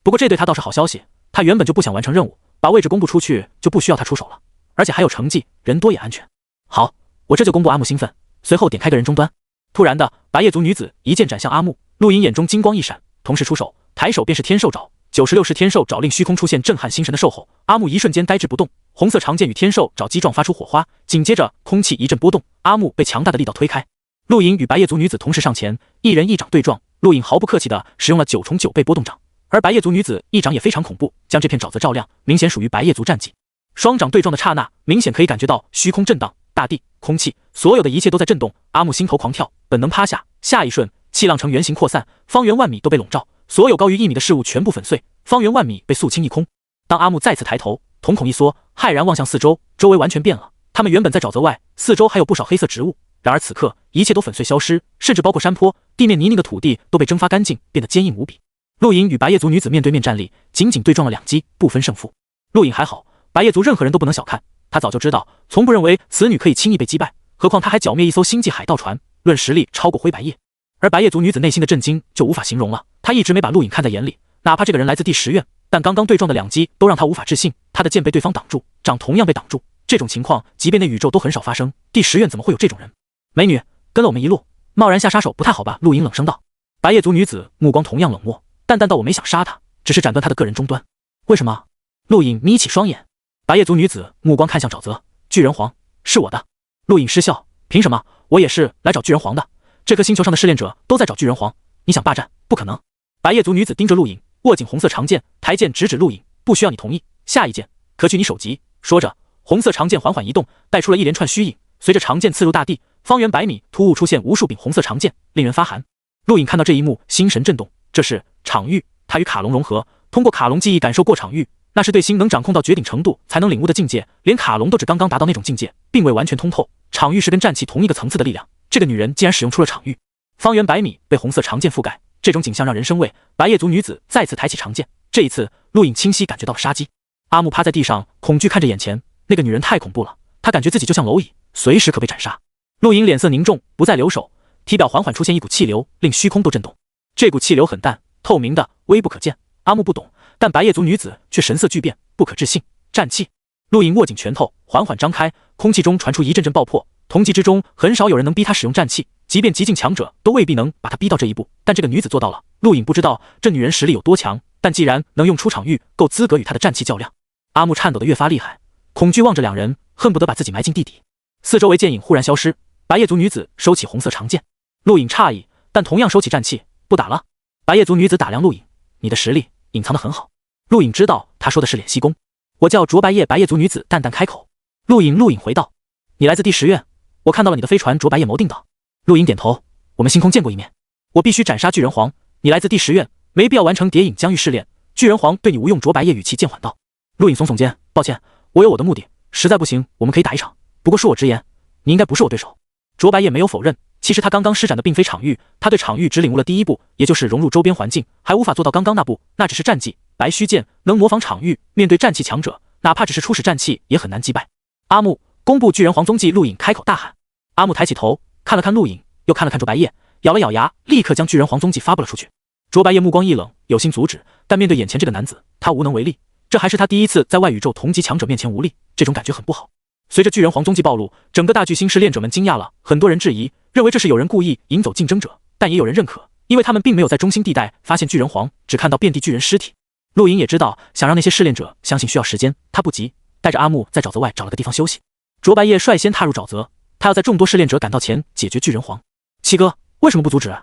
不过这对他倒是好消息，他原本就不想完成任务，把位置公布出去就不需要他出手了，而且还有成绩，人多也安全。好，我这就公布。阿木兴奋，随后点开个人终端。突然的，白叶族女子一剑斩向阿木，陆颖眼中金光一闪，同时出手，抬手便是天兽爪，96式天兽爪令虚空出现震撼心神的兽吼。阿木一瞬间呆滞不动，红色长剑与天兽爪击撞发出火花，紧接着空气一阵波动，阿木被强大的力道推开。陆颖与白叶族女子同时上前，一人一掌对撞，陆颖毫不客气地使用了9重9倍波动掌，而白叶族女子一掌也非常恐怖，将这片沼泽照亮，明显属于白叶族战技。双掌对撞的刹那，明显可以感觉到虚空震荡，大地、空气，所有的一切都在震动。阿木心头狂跳，本能趴下，下一瞬，气浪呈圆形扩散，方圆万米都被笼罩，所有高于1米的事物全部粉碎，方圆万米被肃清一空。当阿木再次抬头，瞳孔一缩，骇然望向四周，周围完全变了。他们原本在沼泽外，四周还有不少黑色植物，然而此刻一切都粉碎消失，甚至包括山坡、地面泥泞的土地都被蒸发干净，变得坚硬无比。陆颖与白叶族女子面对面站立，紧紧对撞了2击，不分胜负。陆颖还好，白叶族任何人都不能小看，他早就知道，从不认为此女可以轻易被击败，何况他还剿灭一艘星际海盗船，论实力超过灰白叶。而白叶族女子内心的震惊就无法形容了，她一直没把陆颖看在眼里，哪怕这个人来自第10院，但刚刚对撞的2击都让她无法置信，她的剑被对方挡住，掌同样被挡住，这种情况即便那宇宙都很少发生，第10院怎么会有这种人？美女，跟了我们一路，贸然下杀手不太好吧？陆莹冷声道。白夜族女子目光同样冷漠，淡淡道：“我没想杀他，只是斩断他的个人终端。”为什么？陆颖眯起双眼。白夜族女子目光看向沼泽。巨人皇是我的。陆颖失笑：“凭什么？我也是来找巨人皇的。这颗星球上的试炼者都在找巨人皇，你想霸占？不可能。”白夜族女子盯着陆颖，握紧红色长剑，抬剑直指陆颖：“不需要你同意，下一剑可取你首级。”说着，红色长剑缓缓移动，带出了一连串虚影。随着长剑刺入大地，方圆100米突兀出现无数柄红色长剑，令人发寒。陆颖看到这一幕，心神震动。这是场域，他与卡隆融合，通过卡隆记忆感受过场域，那是对心能掌控到绝顶程度才能领悟的境界，连卡隆都只刚刚达到那种境界，并未完全通透。场域是跟战气同一个层次的力量，这个女人竟然使用出了场域。方圆100米被红色长剑覆盖，这种景象让人生畏。白夜族女子再次抬起长剑，这一次陆颖清晰感觉到了杀机。阿木趴在地上，恐惧看着眼前那个女人，太恐怖了，他感觉自己就像蝼蚁，随时可被斩杀。陆颖脸色凝重，不再留手，体表缓缓出现一股气流，令虚空都震动。这股气流很淡，透明的，微不可见。阿木不懂，但白夜族女子却神色巨变，不可置信。战气。陆颖握紧拳头，缓缓张开，空气中传出一阵阵爆破。同级之中很少有人能逼他使用战气，即便极境强者都未必能把他逼到这一步，但这个女子做到了。陆颖不知道这女人实力有多强，但既然能用出场域，够资格与她的战气较量。阿木颤抖得越发厉害，恐惧望着两人，恨不得把自己埋进地底。四周围剑影忽然消失，白夜族女子收起红色长剑。陆颖诧异，但同样收起战气，不打了。白夜族女子打量陆颖：“你的实力隐藏得很好。”陆颖知道他说的是敛息功。我叫卓白夜。白夜族女子淡淡开口。陆颖回道：“你来自第10院，我看到了你的飞船卓白夜谋定道。”陆颖点头：“我们星空见过一面。我必须斩杀巨人皇，你来自第10院，没必要完成谍影疆域试炼。巨人皇对你无用。”卓白夜语气渐缓道。陆颖耸耸肩：“抱歉，我有我的目的，实在不行我们可以打一场，不过恕我直言，你应该不是我对手。”卓白夜没有否认，其实他刚刚施展的并非场域，他对场域只领悟了第一步，也就是融入周边环境，还无法做到刚刚那步，那只是战技。白须剑能模仿场域，面对战气强者，哪怕只是初始战气也很难击败。阿木，公布巨人皇踪迹！陆颖开口大喊。阿木抬起头看了看陆颖，又看了看卓白夜，咬了咬牙，立刻将巨人皇踪迹发布了出去。卓白夜目光一冷，有心阻止，但面对眼前这个男子，他无能为力。这还是他第一次在外宇宙同级强者面前无力，这种感觉很不好。随着巨人皇踪迹暴露，整个大巨星试炼者们惊讶了，很多人质疑，认为这是有人故意引走竞争者，但也有人认可，因为他们并没有在中心地带发现巨人皇，只看到遍地巨人尸体。陆颖也知道，想让那些试炼者相信需要时间，他不急，带着阿木在沼泽外找了个地方休息。卓白夜率先踏入沼泽，他要在众多试炼者赶到前解决巨人皇。七哥，为什么不阻止？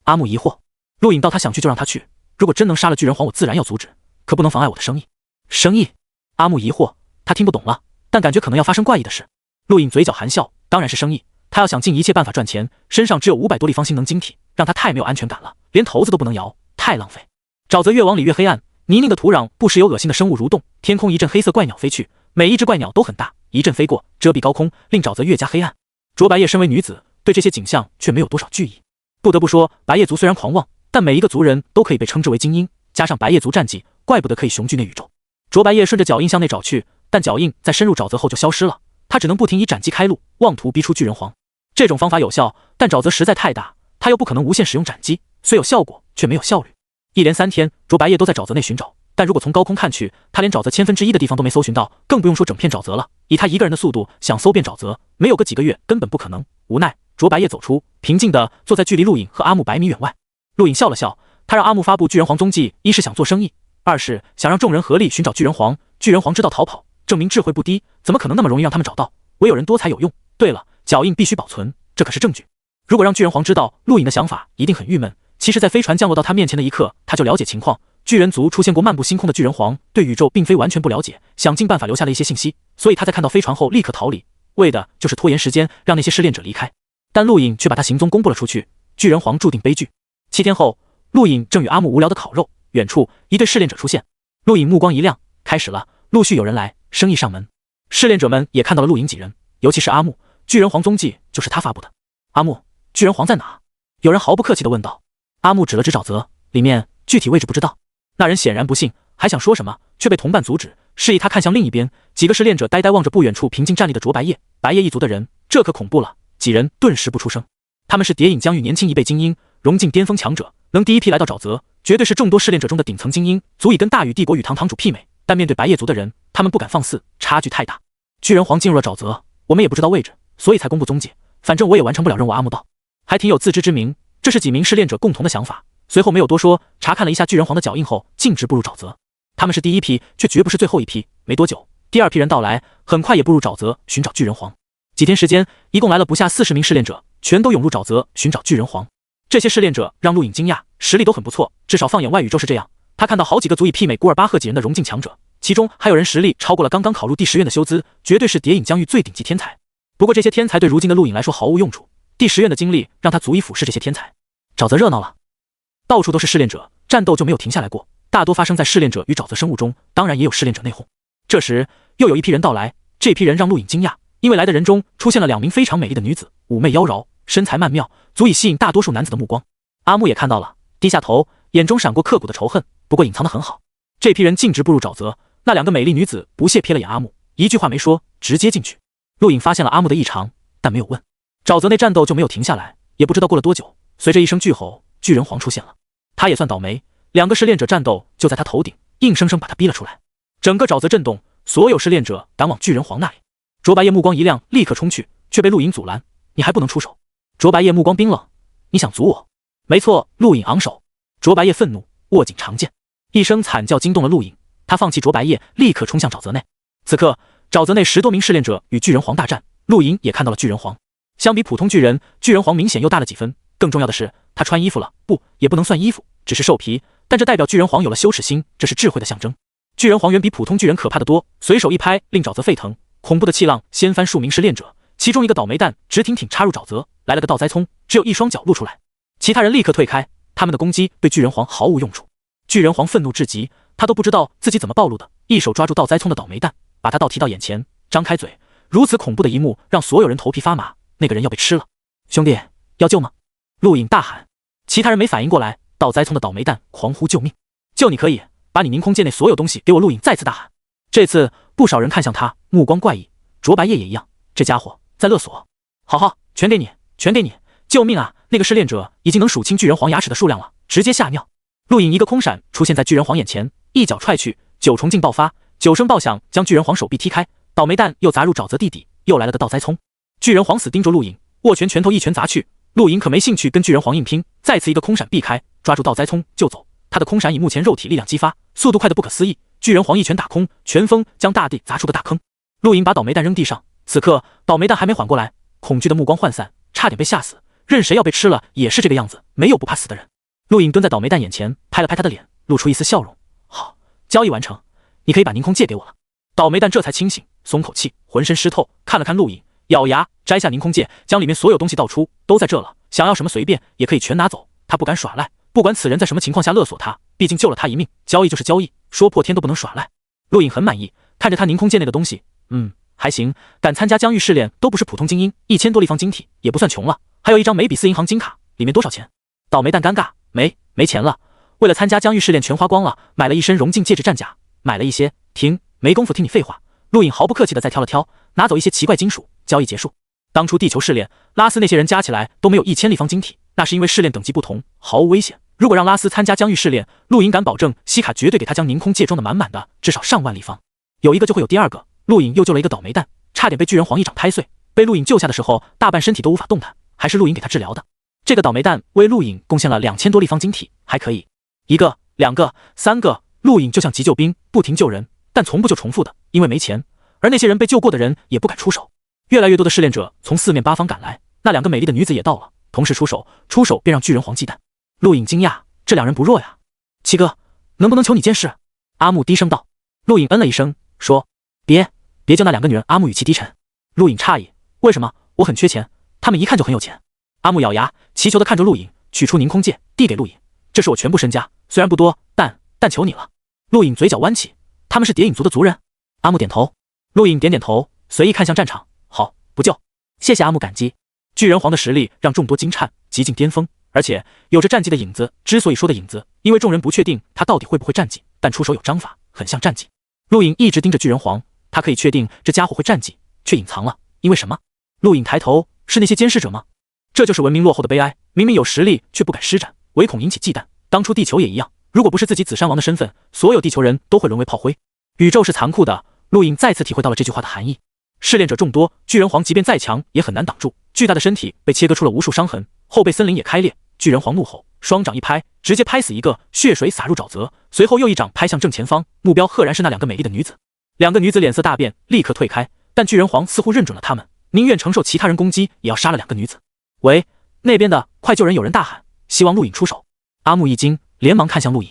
阿木疑惑。陆颖道：“他想去就让他去，如果真能杀了巨人皇，我自然要阻止，可不能妨碍我的生意。”生意？阿木疑惑，他听不懂了，但感觉可能要发生怪异的事。陆颖嘴角含笑，当然是生意，他要想尽一切办法赚钱，身上只有500多粒方星能晶体，让他太没有安全感了，连头子都不能摇，太浪费。沼泽越往里越黑暗，泥泞的土壤不时有恶心的生物蠕动，天空一阵黑色怪鸟飞去，每一只怪鸟都很大，一阵飞过，遮蔽高空，令沼泽越加黑暗。卓白夜身为女子，对这些景象却没有多少惧意。不得不说，白夜族虽然狂妄，但每一个族人都可以被称之为精英，加上白夜族战绩，怪不得可以雄踞内宇宙。卓白夜顺着脚印向内找去，但脚印在深入沼泽后就消失了，他只能不停以斩击开路，妄图逼出巨人皇。这种方法有效，但沼泽实在太大，他又不可能无限使用斩击，虽有效果，却没有效率。一连3天，卓白夜都在沼泽内寻找，但如果从高空看去，他连沼泽1/1000的地方都没搜寻到，更不用说整片沼泽了。以他一个人的速度，想搜遍沼泽，没有个几个月根本不可能。无奈，卓白夜走出，平静地坐在距离陆颖和阿木100米远外。陆颖笑了笑，他让阿木发布巨人皇踪迹，一是想做生意，二是想让众人合力寻找巨人皇。巨人皇知道逃跑，证明智慧不低，怎么可能那么容易让他们找到？唯有人多才有用。对了，脚印必须保存，这可是证据。如果让巨人皇知道陆颖的想法，一定很郁闷。其实在飞船降落到他面前的一刻，他就了解情况，巨人族出现过漫步星空的巨人皇，对宇宙并非完全不了解，想尽办法留下了一些信息，所以他在看到飞船后立刻逃离，为的就是拖延时间，让那些试炼者离开。但陆颖却把他行踪公布了出去，巨人皇注定悲剧。7天后，陆颖正与阿木无聊的烤肉，远处一队试炼者出现，陆颖目光一亮，开始了，陆续有人来，生意上门。试炼者们也看到了陆颖几人，尤其是阿木，巨人皇踪迹就是他发布的。阿木，巨人皇在哪？有人毫不客气地问道。阿木指了指沼泽，里面具体位置不知道。那人显然不信，还想说什么，却被同伴阻止，示意他看向另一边。几个试炼者呆呆望着不远处平静站立的卓白夜，白夜一族的人，这可恐怖了。几人顿时不出声。他们是谍影疆域年轻一辈精英，融进巅峰强者，能第一批来到沼泽，绝对是众多试炼者中的顶层精英，足以跟大禹帝国宇堂堂主媲美。但面对白夜族的人，他们不敢放肆，差距太大。巨人皇进入了沼泽，我们也不知道位置，所以才公布踪迹。反正我也完成不了任务。阿木道。还挺有自知之明，这是几名试炼者共同的想法。随后没有多说，查看了一下巨人皇的脚印后，径直步入沼泽。他们是第一批，却绝不是最后一批。没多久，第二批人到来，很快也步入沼泽寻找巨人皇。几天时间，一共来了不下40名试炼者，全都涌入沼泽寻找巨人皇。这些试炼者让陆颖惊讶，实力都很不错，至少放眼外宇宙是这样。他看到好几个足以媲美古尔巴赫几人的融境强者，其中还有人实力超过了刚刚考入第10院的修兹，绝对是谍影疆域最顶级天才。不过这些天才对如今的陆颖来说毫无用处，第10院的经历让他足以俯视这些天才。沼泽热闹了，到处都是试炼者，战斗就没有停下来过，大多发生在试炼者与沼泽生物中，当然也有试炼者内讧。这时又有一批人到来，这批人让陆颖惊讶，因为来的人中出现了2名非常美丽的女子，妩媚妖娆，身材曼妙，足以吸引大多数男子的目光。阿木也看到了，低下头，眼中闪过刻骨的仇恨，不过隐藏得很好。这批人径直步入沼泽，那2个美丽女子不屑瞥了眼阿木，一句话没说，直接进去。陆颖发现了阿木的异常，但没有问。沼泽内战斗就没有停下来，也不知道过了多久，随着一声巨吼，巨人皇出现了。他也算倒霉，2个试炼者战斗就在他头顶，硬生生把他逼了出来。整个沼泽震动，所有试炼者赶往巨人皇那里。卓白夜目光一亮，立刻冲去，却被陆颖阻拦。你还不能出手。卓白夜目光冰冷，你想阻我？没错，陆颖昂首。卓白夜愤怒，握紧长剑，一声惨叫惊动了陆颖，他放弃卓白夜，立刻冲向沼泽内。此刻沼泽内10多名试炼者与巨人皇大战，陆颖也看到了巨人皇。相比普通巨人，巨人皇明显又大了几分，更重要的是他穿衣服了，不，也不能算衣服，只是兽皮，但这代表巨人皇有了羞耻心，这是智慧的象征。巨人皇远比普通巨人可怕得多，随手一拍令沼泽沸腾，恐怖的气浪掀翻数名试炼者，其中一个倒霉蛋直挺挺插入沼泽，来了个倒栽葱，只有一双脚露出来，其他人立刻退开，他们的攻击对巨人皇毫无用处。巨人皇愤怒至极，他都不知道自己怎么暴露的，一手抓住倒栽葱的倒霉蛋，把他倒提到眼前，张开嘴，如此恐怖的一幕让所有人头皮发麻，那个人要被吃了。兄弟，要救吗？陆颖大喊，其他人没反应过来，倒栽葱的倒霉蛋狂呼救命。救你可以，把你凝空界内所有东西给我！陆颖再次大喊。这次不少人看向他，目光怪异，卓白夜也一样，这家伙在勒索。好好，全给你，全给你！救命啊！那个试炼者已经能数清巨人皇牙齿的数量了，直接吓尿。陆颖一个空闪出现在巨人皇眼前，一脚踹去，9重镜爆发，9声爆响将巨人皇手臂踢开，倒霉蛋又砸入沼泽地底，又来了个倒栽葱。巨人皇死盯着陆颖，握拳拳头一拳砸去，陆颖可没兴趣跟巨人皇硬拼，再次一个空闪避开，抓住倒栽葱就走。他的空闪以目前肉体力量激发，速度快得不可思议。巨人皇一拳打空，拳风将大地砸出个大坑。陆颖把倒霉蛋扔地上，此刻倒霉蛋还没缓过来，恐惧的目光涣散，差点被吓死。任谁要被吃了也是这个样子，没有不怕死的人。陆颖蹲在倒霉蛋眼前，拍了拍他的脸，露出一丝笑容。好，交易完成，你可以把凝空戒给我了。倒霉蛋这才清醒，松口气，浑身湿透，看了看陆颖，咬牙摘下凝空戒，将里面所有东西倒出，都在这了，想要什么随便，也可以全拿走。他不敢耍赖，不管此人在什么情况下勒索他，毕竟救了他一命，交易就是交易，说破天都不能耍赖。陆颖很满意，看着他凝空戒内的东西，还行，敢参加疆域试炼都不是普通精英，1000多立方晶体也不算穷了，还有一张美比斯银行金卡，里面多少钱？倒霉蛋尴尬，没钱了，为了参加疆域试炼全花光了，买了一身融境戒指战甲，买了一些，停，没工夫听你废话。陆颖毫不客气的再挑了挑，拿走一些奇怪金属，交易结束。当初地球试炼，拉斯那些人加起来都没有1000立方晶体，那是因为试炼等级不同，毫无危险。如果让拉斯参加疆域试炼，陆颖敢保证西卡绝对给他将凝空戒装得满满的，至少上万立方。有一个就会有第二个，陆颖又救了一个倒霉蛋，差点被巨人皇一掌拍碎。被陆颖救下的时候，大半身体都无法动弹，还是陆颖给他治疗的。这个倒霉蛋为陆颖贡献了2000多立方晶体，还可以。1个、2个、3个，陆颖就像急救兵，不停救人，但从不救重复的，因为没钱。而那些人被救过的人也不敢出手。越来越多的试炼者从4面8方赶来，那2个美丽的女子也到了，同时出手便让巨人皇忌惮。陆颖惊讶，这2人不弱呀。七哥，能不能求你件事？阿木低声道。陆颖嗯了一声，说：别救那2个女人。阿木语气低沉。陆颖诧异，为什么？我很缺钱，他们一看就很有钱。阿木咬牙，祈求地看着陆颖，取出凝空戒，递给陆颖，这是我全部身家，虽然不多，但求你了。陆颖嘴角弯起，他们是谍影族的族人？阿木点头。陆颖点点头，随意看向战场，好，不救。谢谢阿木感激。巨人皇的实力让众多惊颤，极尽巅峰，而且有着战绩的影子。之所以说的影子，因为众人不确定他到底会不会战绩，但出手有章法，很像战绩。陆颖一直盯着巨人皇，他可以确定这家伙会战绩，却隐藏了，因为什么？陆颖抬头，是那些监视者吗？这就是文明落后的悲哀，明明有实力却不敢施展，唯恐引起忌惮。当初地球也一样，如果不是自己紫山王的身份，所有地球人都会沦为炮灰。宇宙是残酷的，陆颖再次体会到了这句话的含义。试炼者众多，巨人皇即便再强也很难挡住，巨大的身体被切割出了无数伤痕，后背森林也开裂。巨人皇怒吼，双掌一拍，直接拍死一个，血水洒入沼泽，随后又一掌拍向正前方，目标赫然是那2个美丽的女子。2个女子脸色大变，立刻退开，但巨人皇似乎认准了他们，宁愿承受其他人攻击，也要杀了2个女子。喂，那边的，快救人！有人大喊，希望陆颖出手。阿木一惊，连忙看向陆颖。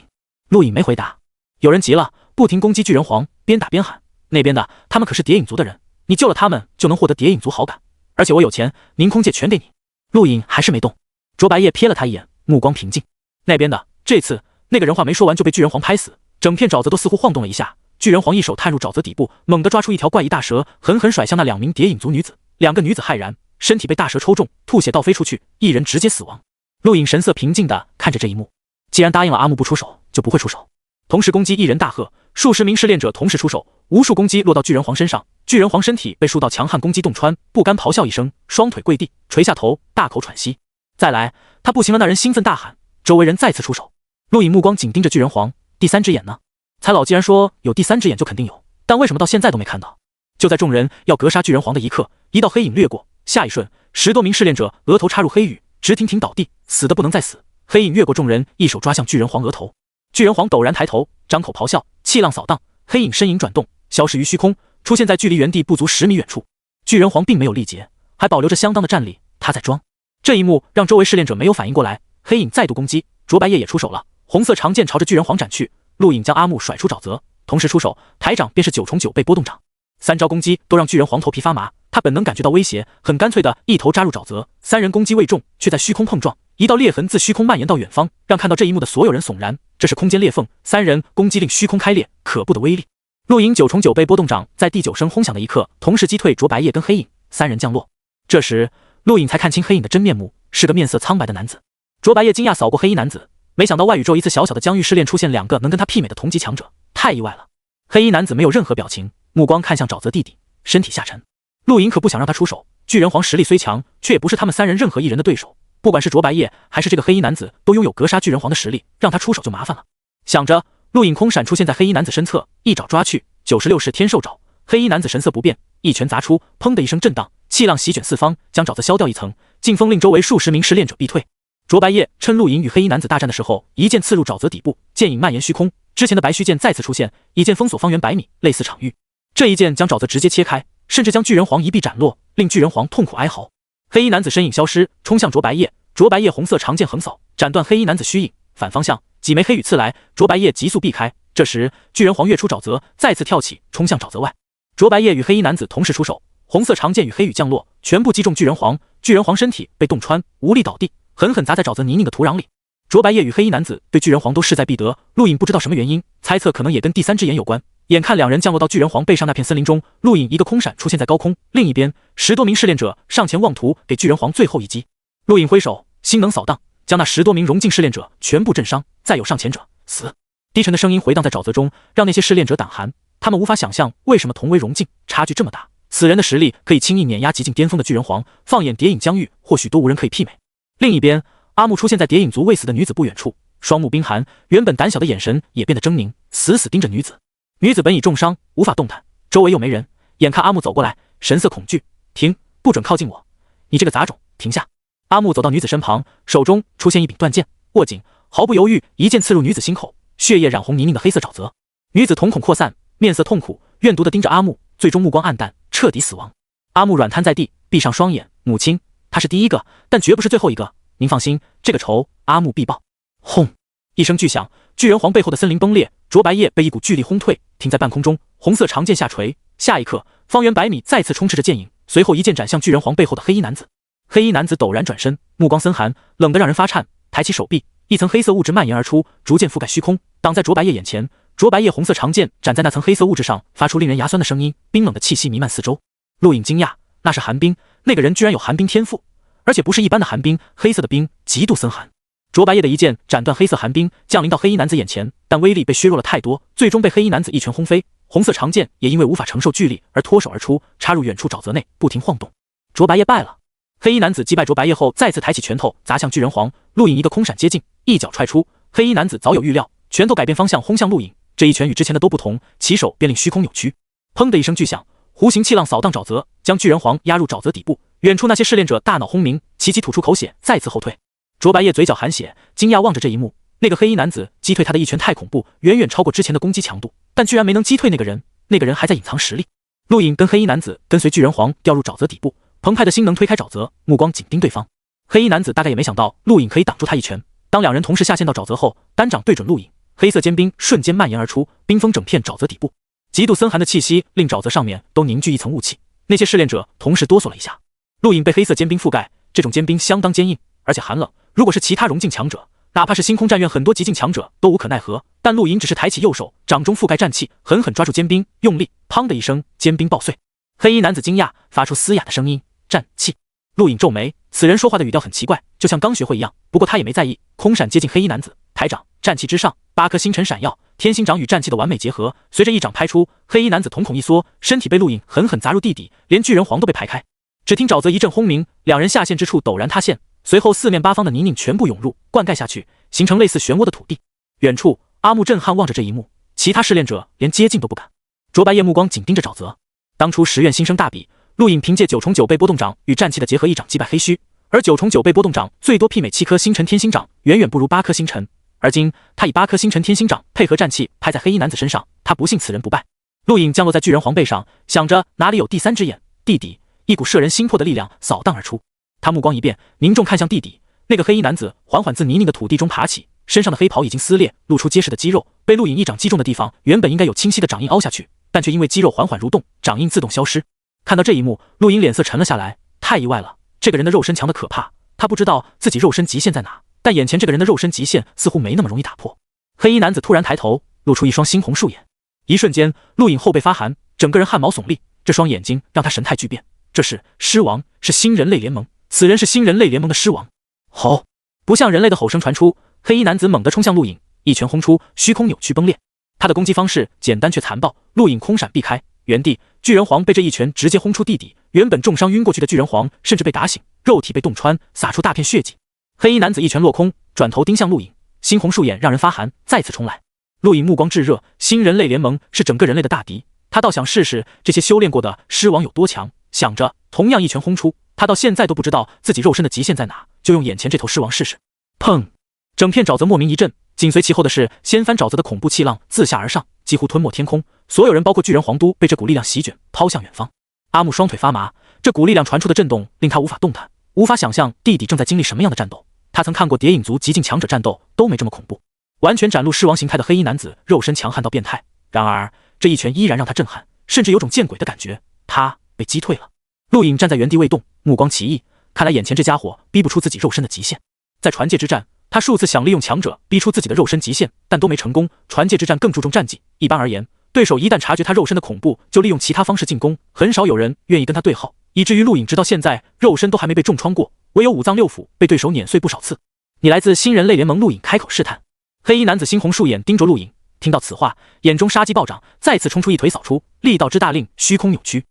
陆颖没回答。有人急了，不停攻击巨人皇，边打边喊，那边的，他们可是谍影族的人，你救了他们就能获得谍影族好感，而且我有钱，凝空界全给你。陆颖还是没动。卓白夜瞥了他一眼，目光平静。那边的，这次那个人话没说完就被巨人皇拍死，整片沼泽都似乎晃动了一下。巨人皇一手探入沼泽底部，猛地抓出一条怪异大蛇，狠狠甩向那2名谍影族女子。2个女子骇然，身体被大蛇抽中，吐血倒飞出去，一人直接死亡。陆颖神色平静地看着这一幕，既然答应了阿木不出手，就不会出手。同时攻击一人大喝，数十名试炼者同时出手，无数攻击落到巨人皇身上。巨人皇身体被数道强悍攻击洞穿，不甘咆哮一声，双腿跪地，垂下头，大口喘息。再来，他不行了！那人兴奋大喊，周围人再次出手。陆颖目光紧盯着巨人皇，第3只眼呢？才老既然说有第3只眼就肯定有，但为什么到现在都没看到？就在众人要格杀巨人皇的一刻，一道黑影掠过，下一瞬，10多名试炼者额头插入黑羽，直挺挺倒地，死得不能再死。黑影越过众人，一手抓向巨人皇额头。巨人皇陡然抬头，张口咆哮，气浪扫荡，黑影身影转动，消失于虚空，出现在距离原地不足10米远处。巨人皇并没有力竭，还保留着相当的战力，他在装。这一幕让周围试炼者没有反应过来，黑影再度攻击，卓白夜也出手了，红色长剑朝着巨人皇斩去。陆颖将阿木甩出沼泽，同时出手，抬掌便是9重9倍波动掌。3招攻击都让巨人皇头皮发麻，他本能感觉到威胁，很干脆的一头扎入沼泽。3人攻击未中，却在虚空碰撞，一道裂痕自虚空蔓延到远方，让看到这一幕的所有人悚然。这是空间裂缝，3人攻击令虚空开裂，可怖的威力。陆颖9重9倍波动掌在第9声轰响的一刻，同时击退卓白夜跟黑影，3人降落。这时陆颖才看清黑影的真面目，是个面色苍白的男子。卓白夜惊讶扫过黑衣男子，没想到外宇宙一次小小的疆域试炼出现2个能跟他媲美的同级强者，太意外了。黑衣男子没有任何表情，目光看向沼泽地底，身体下沉。陆颖可不想让他出手，巨人皇实力虽强，却也不是他们3人任何一人的对手。不管是卓白夜还是这个黑衣男子，都拥有格杀巨人皇的实力，让他出手就麻烦了。想着，陆颖空闪出现在黑衣男子身侧，一爪抓去，96式天兽爪。黑衣男子神色不变，一拳砸出，砰的一声震荡，气浪席卷四方，将沼泽削掉一层，劲风令周围数十名试炼者避退。卓白夜趁陆颖与黑衣男子大战的时候，一剑刺入沼泽底部，剑影蔓延虚空。之前的白须剑再次出现，一剑封锁方圆100米，类似场域。这一剑将沼泽直接切开，甚至将巨人皇一臂斩落，令巨人皇痛苦哀嚎。黑衣男子身影消失，冲向卓白夜。卓白夜红色长剑横扫，斩断黑衣男子虚影。反方向，几枚黑羽刺来，卓白夜急速避开。这时，巨人皇跃出沼泽，再次跳起，冲向沼泽外。卓白夜与黑衣男子同时出手，红色长剑与黑羽降落，全部击中巨人皇。巨人皇身体被洞穿，无力倒地，狠狠砸在沼泽泥泞的土壤里。卓白夜与黑衣男子对巨人皇都势在必得，陆颖不知道什么原因，猜测可能也跟第3只眼有关。眼看2人降落到巨人皇背上那片森林中，陆颖一个空闪出现在高空，另一边10多名试炼者上前妄图给巨人皇最后一击。陆颖挥手，星能扫荡，将那10多名融境试炼者全部震伤，再有上前者死。低沉的声音回荡在沼泽中，让那些试炼者胆寒。他们无法想象为什么同为融境，差距这么大。此人的实力可以轻易碾压极境巅峰的巨人皇，放眼谍影疆域，或许都无人可以媲美。另一边，阿木出现在谍影族未死的女子不远处，双目冰寒，原本胆小的眼神也变得狰狞，死死盯着女子。女子本已重伤，无法动弹，周围又没人，眼看阿木走过来，神色恐惧，停，不准靠近我，你这个杂种，停下！阿木走到女子身旁，手中出现一柄断剑，握紧，毫不犹豫，一剑刺入女子心口，血液染红泥泞的黑色沼泽。女子瞳孔扩散，面色痛苦，怨毒地盯着阿木，最终目光暗淡，彻底死亡。阿木软瘫在地，闭上双眼，母亲，他是第一个，但绝不是最后一个。您放心，这个仇阿木必报。轰！一声巨响，巨人皇背后的森林崩裂，卓白夜被一股巨力轰退，停在半空中，红色长剑下垂。下一刻，方圆100米再次充斥着剑影，随后一剑斩向巨人皇背后的黑衣男子。黑衣男子陡然转身，目光森寒，冷得让人发颤，抬起手臂，一层黑色物质蔓延而出，逐渐覆盖虚空，挡在卓白夜眼前。卓白夜红色长剑斩在那层黑色物质上，发出令人牙酸的声音，冰冷的气息弥漫四周。陆颖惊讶，那是寒冰，那个人居然有寒冰天赋，而且不是一般的寒冰，黑色的冰，极度森寒。卓白夜的一剑斩断黑色寒冰，降临到黑衣男子眼前，但威力被削弱了太多，最终被黑衣男子一拳轰飞。红色长剑也因为无法承受巨力而脱手而出，插入远处沼泽内，不停晃动。卓白夜败了。黑衣男子击败卓白夜后，再次抬起拳头砸向巨人皇。陆颖一个空闪接近，一脚踹出。黑衣男子早有预料，拳头改变方向轰向陆颖。这一拳与之前的都不同，起手便令虚空扭曲。砰的一声巨响，弧形气浪扫荡沼泽，将巨人皇压入沼泽底部。远处那些试炼者大脑轰鸣，齐齐吐出口血，再次后退。卓白夜嘴角含血，惊讶望着这一幕。那个黑衣男子击退他的一拳太恐怖，远远超过之前的攻击强度，但居然没能击退那个人。那个人还在隐藏实力。陆隐跟黑衣男子跟随巨人皇掉入沼泽底部，澎湃的心能推开沼泽，目光紧盯对方。黑衣男子大概也没想到陆隐可以挡住他一拳。当两人同时下陷到沼泽后，单掌对准陆隐，黑色坚冰瞬间蔓延而出，冰封整片沼泽底部。极度森寒的气息令沼泽上面都凝聚一层雾气，那些试炼者同时哆嗦了一下。陆隐被黑色坚冰覆盖，这种坚冰相当坚硬，而且寒冷。如果是其他融境强者，哪怕是星空战院很多极境强者都无可奈何，但陆隐只是抬起右手，掌中覆盖战气，狠狠抓住坚冰，用力，砰的一声，坚冰爆碎。黑衣男子惊讶，发出嘶哑的声音：“战气。”陆隐皱眉，此人说话的语调很奇怪，就像刚学会一样。不过他也没在意，空闪接近黑衣男子，抬掌，战气之上，8颗星辰闪耀，天星掌与战气的完美结合。随着一掌拍出，黑衣男子瞳孔一缩，身体被陆隐狠狠砸入地底，连巨人皇都被排开。只听沼泽一阵轰鸣，两人下陷之处陡然塌陷，随后四面八方的泥泞全部涌入，灌溉下去，形成类似漩涡的土地。远处，阿木震撼望着这一幕，其他试炼者连接近都不敢。卓白夜目光紧盯着沼泽。当初10院新生大比，陆隐凭借9重9倍波动掌与战气的结合一掌击败黑须，而9重9倍波动掌最多媲美7颗星辰天星掌，远远不如8颗星辰。而今他以8颗星辰天星掌配合战气拍在黑衣男子身上，他不信此人不败。陆隐降落在巨人皇背上，想着哪里有第3只眼。地底一股摄人心魄的力量扫荡而出，他目光一变，凝重看向地底。那个黑衣男子缓缓自泥泞的土地中爬起，身上的黑袍已经撕裂，露出结实的肌肉。被陆隐一掌击中的地方，原本应该有清晰的掌印凹下去，但却因为肌肉缓缓蠕动，掌印自动消失。看到这一幕，陆隐脸色沉了下来，太意外了，这个人的肉身强得可怕。他不知道自己肉身极限在哪，但眼前这个人的肉身极限似乎没那么容易打破。黑衣男子突然抬头，露出一双猩红树眼，一瞬间，陆隐后背发寒，整个人汗毛耸立。这双眼睛让他神态巨变，这是狮王，是新人类联盟，此人是新人类联盟的狮王。吼！不像人类的吼声传出，黑衣男子猛地冲向陆隐，一拳轰出，虚空扭曲崩裂。他的攻击方式简单却残暴，陆隐空闪避开，原地巨人皇被这一拳直接轰出地底，原本重伤晕过去的巨人皇甚至被打醒，肉体被洞穿，洒出大片血迹。黑衣男子一拳落空，转头盯向陆隐，猩红树眼让人发寒，再次冲来。陆隐目光炙热，新人类联盟是整个人类的大敌，他倒想试试这些修炼过的狮王有多强。想着同样一拳轰出，他到现在都不知道自己肉身的极限在哪，就用眼前这头狮王试试。砰！整片沼泽莫名一震，紧随其后的是掀翻沼泽的恐怖气浪自下而上，几乎吞没天空。所有人包括巨人皇都被这股力量席卷，抛向远方。阿木双腿发麻，这股力量传出的震动令他无法动弹，无法想象地底正在经历什么样的战斗。他曾看过谍影族极境强者战斗，都没这么恐怖。完全展露狮王形态的黑衣男子肉身强悍到变态，然而这一拳依然让他震撼，甚至有种见鬼的感觉。他被击退了。陆隐站在原地未动，目光奇异，看来眼前这家伙逼不出自己肉身的极限。在传界之战，他数次想利用强者逼出自己的肉身极限，但都没成功。传界之战更注重战绩，一般而言，对手一旦察觉他肉身的恐怖，就利用其他方式进攻，很少有人愿意跟他对号，以至于陆隐直到现在肉身都还没被重创过，唯有五脏六腑被对手碾碎不少次。你来自新人类联盟，陆隐开口试探。黑衣男子猩红树眼盯着陆隐，听到此话，眼中杀机暴涨，再次冲出一腿扫出，力道之大令虚空扭曲，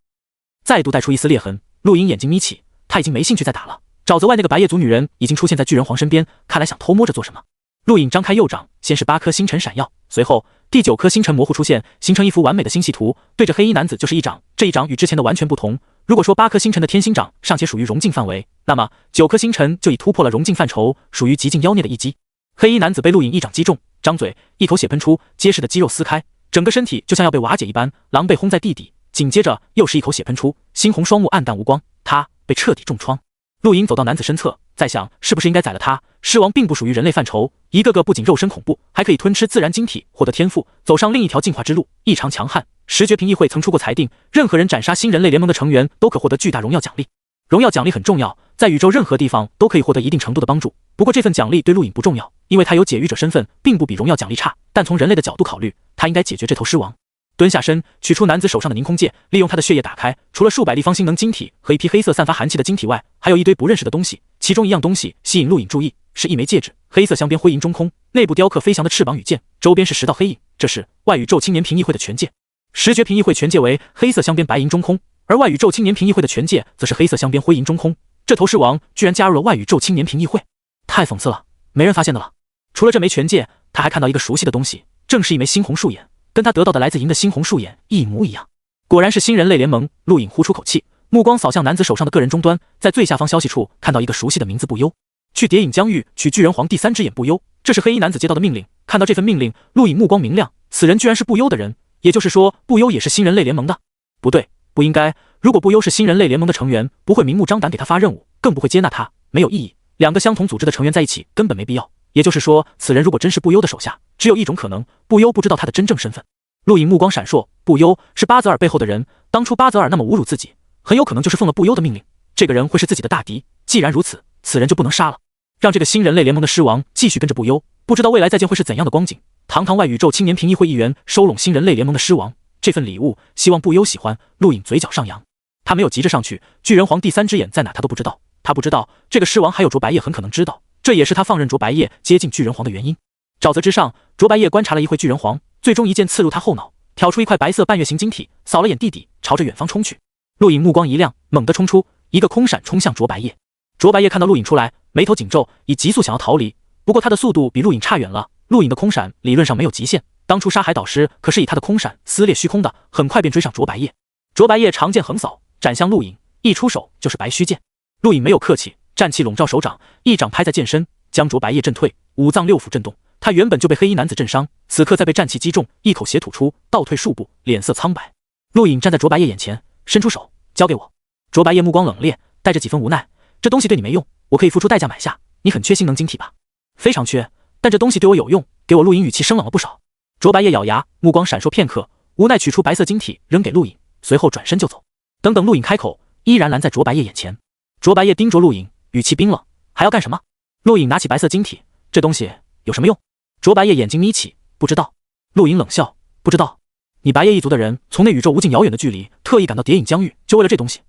再度带出一丝裂痕。陆隐眼睛眯起，他已经没兴趣再打了。沼泽外那个白夜族女人已经出现在巨人皇身边，看来想偷摸着做什么。陆隐张开右掌，先是8颗星辰闪耀，随后第9颗星辰模糊出现，形成一幅完美的星系图，对着黑衣男子就是一掌。这一掌与之前的完全不同。如果说8颗星辰的天星掌尚且属于融境范围，那么9颗星辰就已突破了融境范畴，属于极境妖孽的一击。黑衣男子被陆隐一掌击中，张嘴，一口血喷出，结实的肌肉撕开，整个身体就像要被瓦解一般，狼狈轰在地底。紧接着又是一口血喷出，猩红双目暗淡无光，他被彻底重创。陆隐走到男子身侧，在想是不是应该宰了他。狮王并不属于人类范畴，一个个不仅肉身恐怖，还可以吞吃自然晶体，获得天赋，走上另一条进化之路，异常强悍。十绝评议会曾出过裁定，任何人斩杀新人类联盟的成员都可获得巨大荣耀奖励。荣耀奖励很重要，在宇宙任何地方都可以获得一定程度的帮助。不过这份奖励对陆隐不重要，因为他有解狱者身份，并不比荣耀奖励差。但从人类的角度考虑，他应该解决这头狮王。蹲下身，取出男子手上的凝空戒，利用他的血液打开，除了数百立方星能晶体和一批黑色散发寒气的晶体外，还有一堆不认识的东西。其中一样东西吸引陆隐注意，是一枚戒指，黑色镶边灰银中空，内部雕刻飞翔的翅膀与剑，周边是10道黑影，这是外宇宙青年评议会的权戒。十绝评议会权戒为黑色镶边白银中空，而外宇宙青年评议会的权戒则是黑色镶边灰银中空。这头狮王居然加入了外宇宙青年评议会，太讽刺了，没人发现的了。除了这枚权戒，他还看到一个熟悉的东西，正是一枚猩红树眼，跟他得到的来自银的猩红树眼一模一样。果然是新人类联盟。陆隐呼出口气，目光扫向男子手上的个人终端，在最下方消息处看到一个熟悉的名字不忧。去谍影疆域取巨人皇第3只眼不忧，这是黑衣男子接到的命令。看到这份命令，陆颖目光明亮，此人居然是不忧的人，也就是说不忧也是新人类联盟的。不对，不应该，如果不忧是新人类联盟的成员，不会明目张胆给他发任务，更不会接纳他，没有意义。两个相同组织的成员在一起根本没必要。也就是说，此人如果真是不忧的手下，只有一种可能，不忧不知道他的真正身份。陆颖目光闪烁，不忧是巴泽尔背后的人，当初巴泽尔那么侮辱自己，很有可能就是奉了不忧的命令。这个人会是自己的大敌，既然如此，此人就不能杀了，让这个新人类联盟的狮王继续跟着不忧，不知道未来再见会是怎样的光景。堂堂外宇宙青年评议会议员收拢新人类联盟的狮王，这份礼物希望不忧喜欢。陆颖嘴角上扬，他没有急着上去，巨人皇第3只眼在哪他都不知道，他不知道这个狮王还有卓白夜很可能知道，这也是他放任卓白夜接近巨人皇的原因。沼泽之上，卓白夜观察了一会巨人皇，最终一剑刺入他后脑，挑出一块白色半月形晶体，扫了眼弟弟，朝着远方冲去。陆颖目光一亮，猛地冲出，一个空闪冲向卓白夜。卓白夜看到陆颖出来，眉头紧皱，以急速想要逃离，不过他的速度比陆颖差远了。陆颖的空闪理论上没有极限，当初杀海导师可是以他的空闪撕裂虚空的，很快便追上卓白夜。卓白夜长剑横扫，斩向陆颖，一出手就是白须剑。陆颖没有客气，战气笼罩手掌，一掌拍在剑身，将卓白夜震退，五脏六腑震动。他原本就被黑衣男子震伤，此刻再被战气击中，一口血吐出，倒退数步，脸色苍白。陆颖站在卓白夜眼前，伸出手，交给我。卓白夜目光冷冽，带着几分无奈，这东西对你没用，我可以付出代价买下，你很缺星能晶体吧？非常缺，但这东西对我有用，给我。陆颖语气生冷了不少。卓白夜咬牙，目光闪烁片刻，无奈取出白色晶体扔给陆颖，随后转身就走。等陆颖开口，依然拦在卓白夜眼前。卓白夜盯着陆颖，语气冰冷，还要干什么？陆颖拿起白色晶体，这东西有什么用？卓白夜眼睛眯起，不知道。陆颖冷笑，不知道？你白夜一族的人从那宇宙无尽遥远的距离特意赶到谍影疆域，就为了这东西？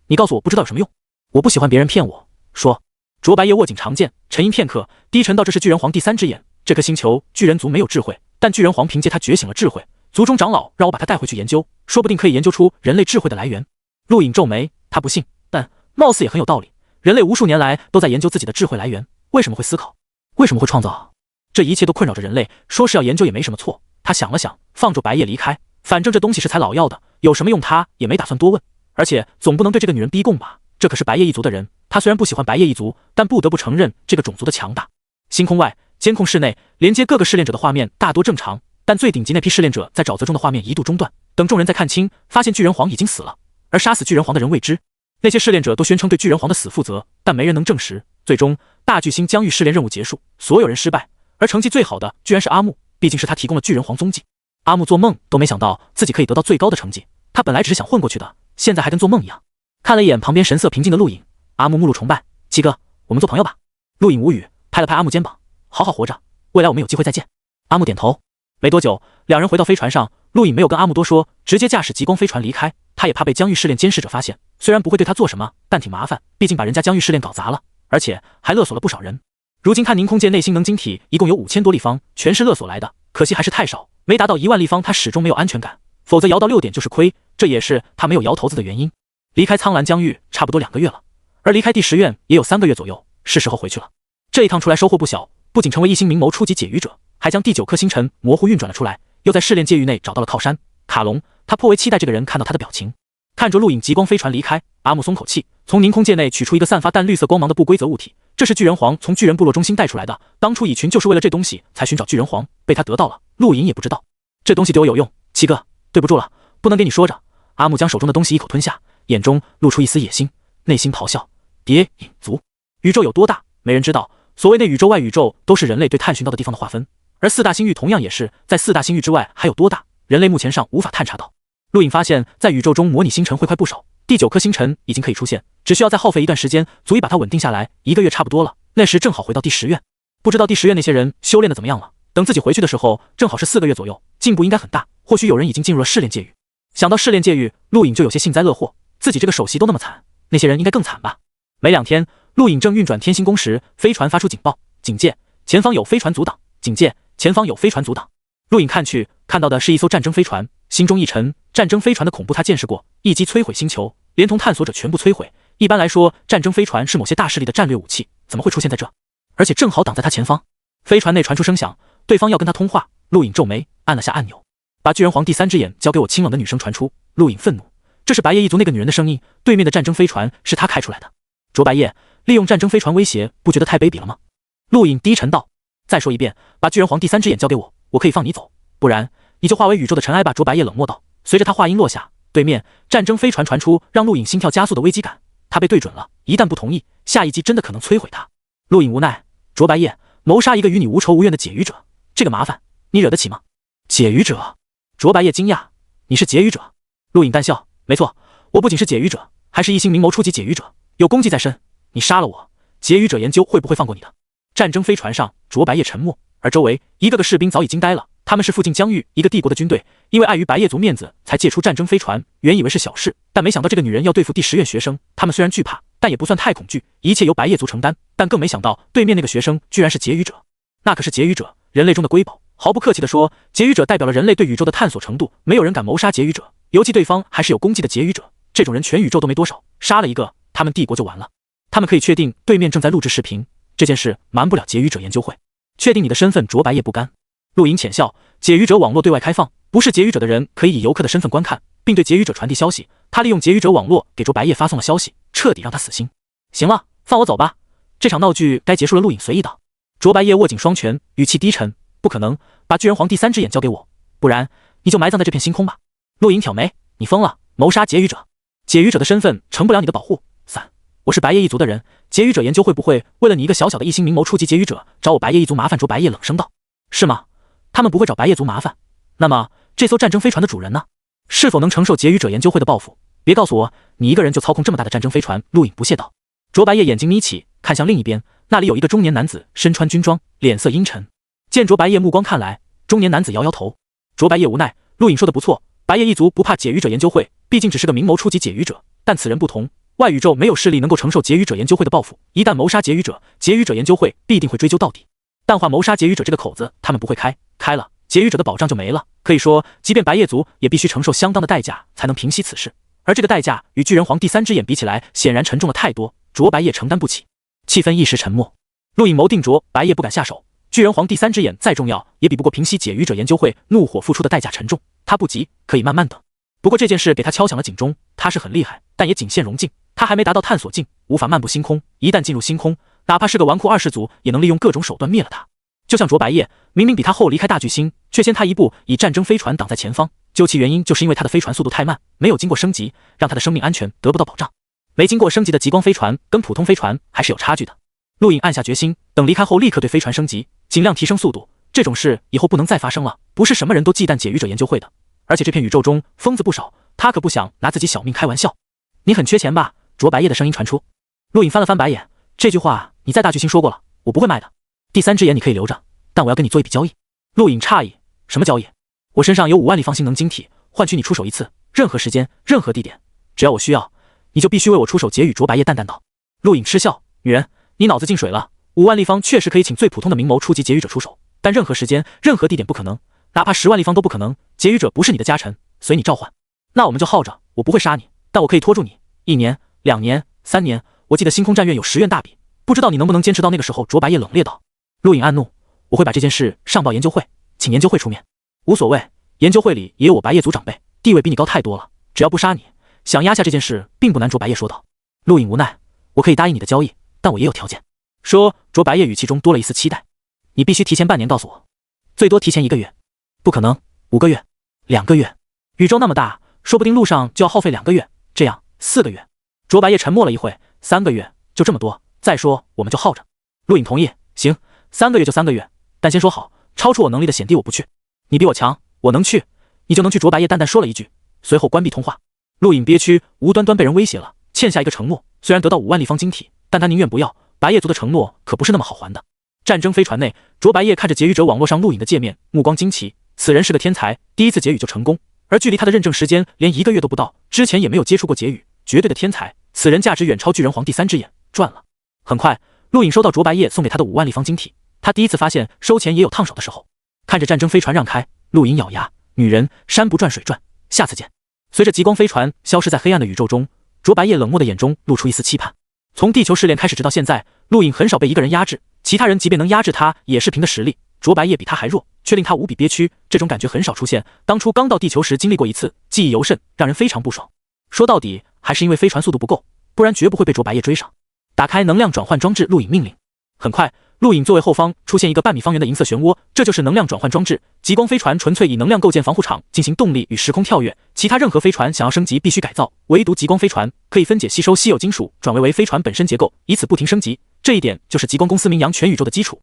你告诉我不知道有什么用？我不喜欢别人骗我。说。卓白夜握紧长剑，沉吟片刻，低沉道：这是巨人皇第3只眼。这颗星球巨人族没有智慧，但巨人皇凭借他觉醒了智慧，族中长老让我把他带回去研究，说不定可以研究出人类智慧的来源。陆颖皱眉，他不信，但貌似也很有道理。人类无数年来都在研究自己的智慧来源，为什么会思考？为什么会创造？这一切都困扰着人类，说是要研究也没什么错。他想了想，放卓白夜离开，反正这东西是才老要的，有什么用他也没打算多问，而且总不能对这个女人逼供吧？这可是白夜一族的人，他虽然不喜欢白夜一族，但不得不承认这个种族的强大。星空外，监控室内，连接各个试炼者的画面大多正常，但最顶级那批试炼者在沼泽中的画面一度中断。等众人再看清，发现巨人皇已经死了，而杀死巨人皇的人未知。那些试炼者都宣称对巨人皇的死负责，但没人能证实。最终，大巨星疆域试炼任务结束，所有人失败，而成绩最好的居然是阿木，毕竟是他提供了巨人皇踪迹。阿木做梦都没想到自己可以得到最高的成绩，他本来只是想混过去的，现在还跟做梦一样。看了一眼旁边神色平静的陆颖，阿木目露崇拜，七哥，我们做朋友吧。陆颖无语，拍了拍阿木肩膀，好好活着，未来我们有机会再见。阿木点头。没多久，两人回到飞船上，陆颖没有跟阿木多说，直接驾驶极光飞船离开。他也怕被疆域试炼监视者发现，虽然不会对他做什么，但挺麻烦，毕竟把人家疆域试炼搞砸了，而且还勒索了不少人。如今看凝空界内星能晶体一共有5000多立方，全是勒索来的，可惜还是太少，没达到1万立方，他始终没有安全感，否则摇到6点就是亏，这也是他没有摇头子的原因。离开苍蓝疆域差不多2个月了，而离开第10院也有3个月左右，是时候回去了。这一趟出来收获不小，不仅成为一星明眸初级解鱼者，还将第9颗星辰模糊运转了出来，又在试炼界域内找到了靠山卡隆。他颇为期待这个人看到他的表情。看着陆颖极光飞船离开，阿木松口气，从凝空界内取出一个散发淡绿色光芒的不规则物体，这是巨人皇从巨人部落中心带出来的，当初蚁群就是为了这东西才寻找巨人皇，被他得到了，陆颖也不知道。这东西对我有用，七哥，对不住了，不能给你说着。阿木将手中的东西一口吞下，眼中露出一丝野心，内心咆哮：谍影族宇宙有多大，没人知道。所谓内宇宙外宇宙都是人类对探寻到的地方的划分，而4大星域同样也是，在4大星域之外还有多大，人类目前上无法探查到。陆颖发现在宇宙中模拟星辰会快不少，第9颗星辰已经可以出现，只需要再耗费一段时间，足以把它稳定下来，1个月差不多了，那时正好回到第10院。不知道第10院那些人修炼的怎么样了，等自己回去的时候正好是4个月左右，进步应该很大，或许有人已经进入了试炼界域。想到试炼界域，陆颖就有些幸灾乐祸，自己这个首席都那么惨，那些人应该更惨吧。没2天，陆颖正运转天星宫时，飞船发出警报，警戒，前方有飞船阻挡，警戒，前方有飞船阻挡。陆颖看去，看到的是一艘战争飞船，心中一沉，战争飞船的恐怖他见识过，一击摧毁星球，连同探索者全部摧毁。一般来说，战争飞船是某些大势力的战略武器，怎么会出现在这？而且正好挡在他前方。飞船内传出声响，对方要跟他通话。陆颖皱眉，按了下按钮，把巨人皇第3只眼交给我。清冷的女声传出。陆颖愤怒，这是白夜一族那个女人的声音，对面的战争飞船是她开出来的。卓白夜利用战争飞船威胁，不觉得太卑鄙了吗？陆隐低沉道。再说一遍，把巨人皇第三只眼交给我，我可以放你走，不然你就化为宇宙的尘埃吧。卓白夜冷漠道。随着他话音落下，对面战争飞船传出让陆隐心跳加速的危机感，他被对准了，一旦不同意，下一击真的可能摧毁他。陆隐无奈，卓白夜谋杀一个与你无仇无怨的解语者，这个麻烦你惹得起吗？解语者？卓白夜惊讶，你是解语者？陆隐淡笑，没错，我不仅是解语者，还是一星明眸初级解语者，有功绩在身，你杀了我，解语者研究会不会放过你的？战争飞船上，卓白夜沉默，而周围一个个士兵早已惊呆了。他们是附近疆域一个帝国的军队，因为碍于白夜族面子才借出战争飞船，原以为是小事，但没想到这个女人要对付第10院学生。他们虽然惧怕，但也不算太恐惧，一切由白夜族承担。但更没想到对面那个学生居然是解语者，那可是解语者，人类中的瑰宝。毫不客气地说，解语者代表了人类对宇宙的探索程度，没有人敢谋杀解语者，尤其对方还是有功绩的解语者。这种人全宇宙都没多少，杀了一个，他们帝国就完了。他们可以确定对面正在录制视频，这件事瞒不了解语者研究会。确定你的身份，卓白夜不甘。陆隐浅笑，解语者网络对外开放，不是解语者的人可以以游客的身份观看，并对解语者传递消息。他利用解语者网络给卓白夜发送了消息，彻底让他死心。行了，放我走吧，这场闹剧该结束了。陆隐随意道。卓白夜握紧双拳，语气低沉，不可能，把巨人皇第三只眼交给我，不然你就埋葬在这片星空吧。陆隐挑眉，你疯了，谋杀解语者？解语者的身份成不了你的保护。我是白夜一族的人，解语者研究会不会为了你一个小小的一星明眸初级解语者找我白夜一族麻烦？卓白夜冷声道。是吗？他们不会找白夜族麻烦。那么这艘战争飞船的主人呢？是否能承受解语者研究会的报复？别告诉我你一个人就操控这么大的战争飞船。陆隐不屑道。卓白夜眼睛眯起，看向另一边，那里有一个中年男子，身穿军装，脸色阴沉。见卓白夜目光看来，中年男子摇摇头。卓白夜无奈，陆隐说的不错，白夜一族不怕解语者研究会，毕竟只是个明眸初级解语者，但此人不同，外宇宙没有势力能够承受解语者研究会的报复，一旦谋杀解语者，解语者研究会必定会追究到底。淡化谋杀解语者这个口子，他们不会开，开了解语者的保障就没了。可以说，即便白夜族也必须承受相当的代价才能平息此事，而这个代价与巨人皇第三只眼比起来，显然沉重了太多，卓白夜承担不起。气氛一时沉默，陆隐眸定着，白夜不敢下手。巨人皇第三只眼再重要，也比不过平息解语者研究会怒火付出的代价沉重。他不急，可以慢慢等。不过这件事给他敲响了警钟，他是很厉害，但也仅限融境，他还没达到探索境，无法漫步星空。一旦进入星空，哪怕是个纨绔二世族，也能利用各种手段灭了他。就像卓白夜，明明比他后离开大巨星，却先他一步，以战争飞船挡在前方。究其原因，就是因为他的飞船速度太慢，没有经过升级，让他的生命安全得不到保障。没经过升级的极光飞船跟普通飞船还是有差距的。陆隐暗下决心，等离开后立刻对飞船升级，尽量提升速度。这种事以后不能再发生了，不是什么人都忌惮解语者研究会的，而且这片宇宙中疯子不少，他可不想拿自己小命开玩笑。你很缺钱吧？卓白夜的声音传出。陆隐翻了翻白眼，这句话你在大巨星说过了，我不会卖的。第三只眼你可以留着，但我要跟你做一笔交易。陆隐诧异，什么交易？我身上有5万立方星能晶体，换取你出手一次，任何时间任何地点，只要我需要，你就必须为我出手。解语。卓白夜淡淡道。陆隐嗤笑，女人，你脑子进水了，5万立方确实可以请最普通的明眸初级解语者出手，但任何时间任何地点不可能，哪怕10万立方都不可能。解语者不是你的家臣，随你召唤。那我们就耗着，我不会杀你，但我可以拖住你1年、2年、3年。我记得星空战院有10院大比，不知道你能不能坚持到那个时候。卓白夜冷冽道。陆隐暗怒，我会把这件事上报研究会，请研究会出面。无所谓，研究会里也有我白夜族长辈，地位比你高太多了，只要不杀你，想压下这件事并不难。卓白夜说道。陆隐无奈，我可以答应你的交易，但我也有条件。说，卓白夜语气中多了一丝期待。你必须提前半年告诉我，最多提前1个月。不可能，5个月，2个月。宇宙那么大，说不定路上就要耗费2个月，这样4个月。卓白夜沉默了一会，3个月就这么多，再说我们就耗着。陆隐同意，行，3个月就3个月，但先说好，超出我能力的险地我不去。你比我强，我能去，你就能去。卓白夜淡淡说了一句，随后关闭通话。陆隐憋屈，无端端被人威胁了，欠下一个承诺，虽然得到5万立方晶体，但他宁愿不要。白夜族的承诺可不是那么好还的。战争飞船内，卓白夜看着解语者网络上录影的界面，目光惊奇。此人是个天才，第一次解语就成功，而距离他的认证时间连1个月都不到，之前也没有接触过解语，绝对的天才。此人价值远超巨人皇第三只眼，赚了。很快，陆隐收到卓白夜送给他的5万立方晶体，他第一次发现收钱也有烫手的时候。看着战争飞船让开，陆隐咬牙，女人山不转水转，下次见。随着极光飞船消失在黑暗的宇宙中，卓白夜冷漠的眼中露出一丝期盼。从地球试炼开始直到现在，陆隐很少被一个人压制，其他人即便能压制他，也是凭的实力。卓白夜比他还弱，却令他无比憋屈，这种感觉很少出现。当初刚到地球时经历过一次，记忆犹甚，让人非常不爽。说到底还是因为飞船速度不够，不然绝不会被卓白夜追上。打开能量转换装置，录影命令。很快，录影座位后方出现一个半米方圆的银色漩涡，这就是能量转换装置。极光飞船纯粹以能量构建防护场进行动力与时空跳跃，其他任何飞船想要升级必须改造，唯独极光飞船可以分解吸收稀有金属，转为飞船本身结构，以此不停升级。这一点就是极光公司名扬全宇宙的基础。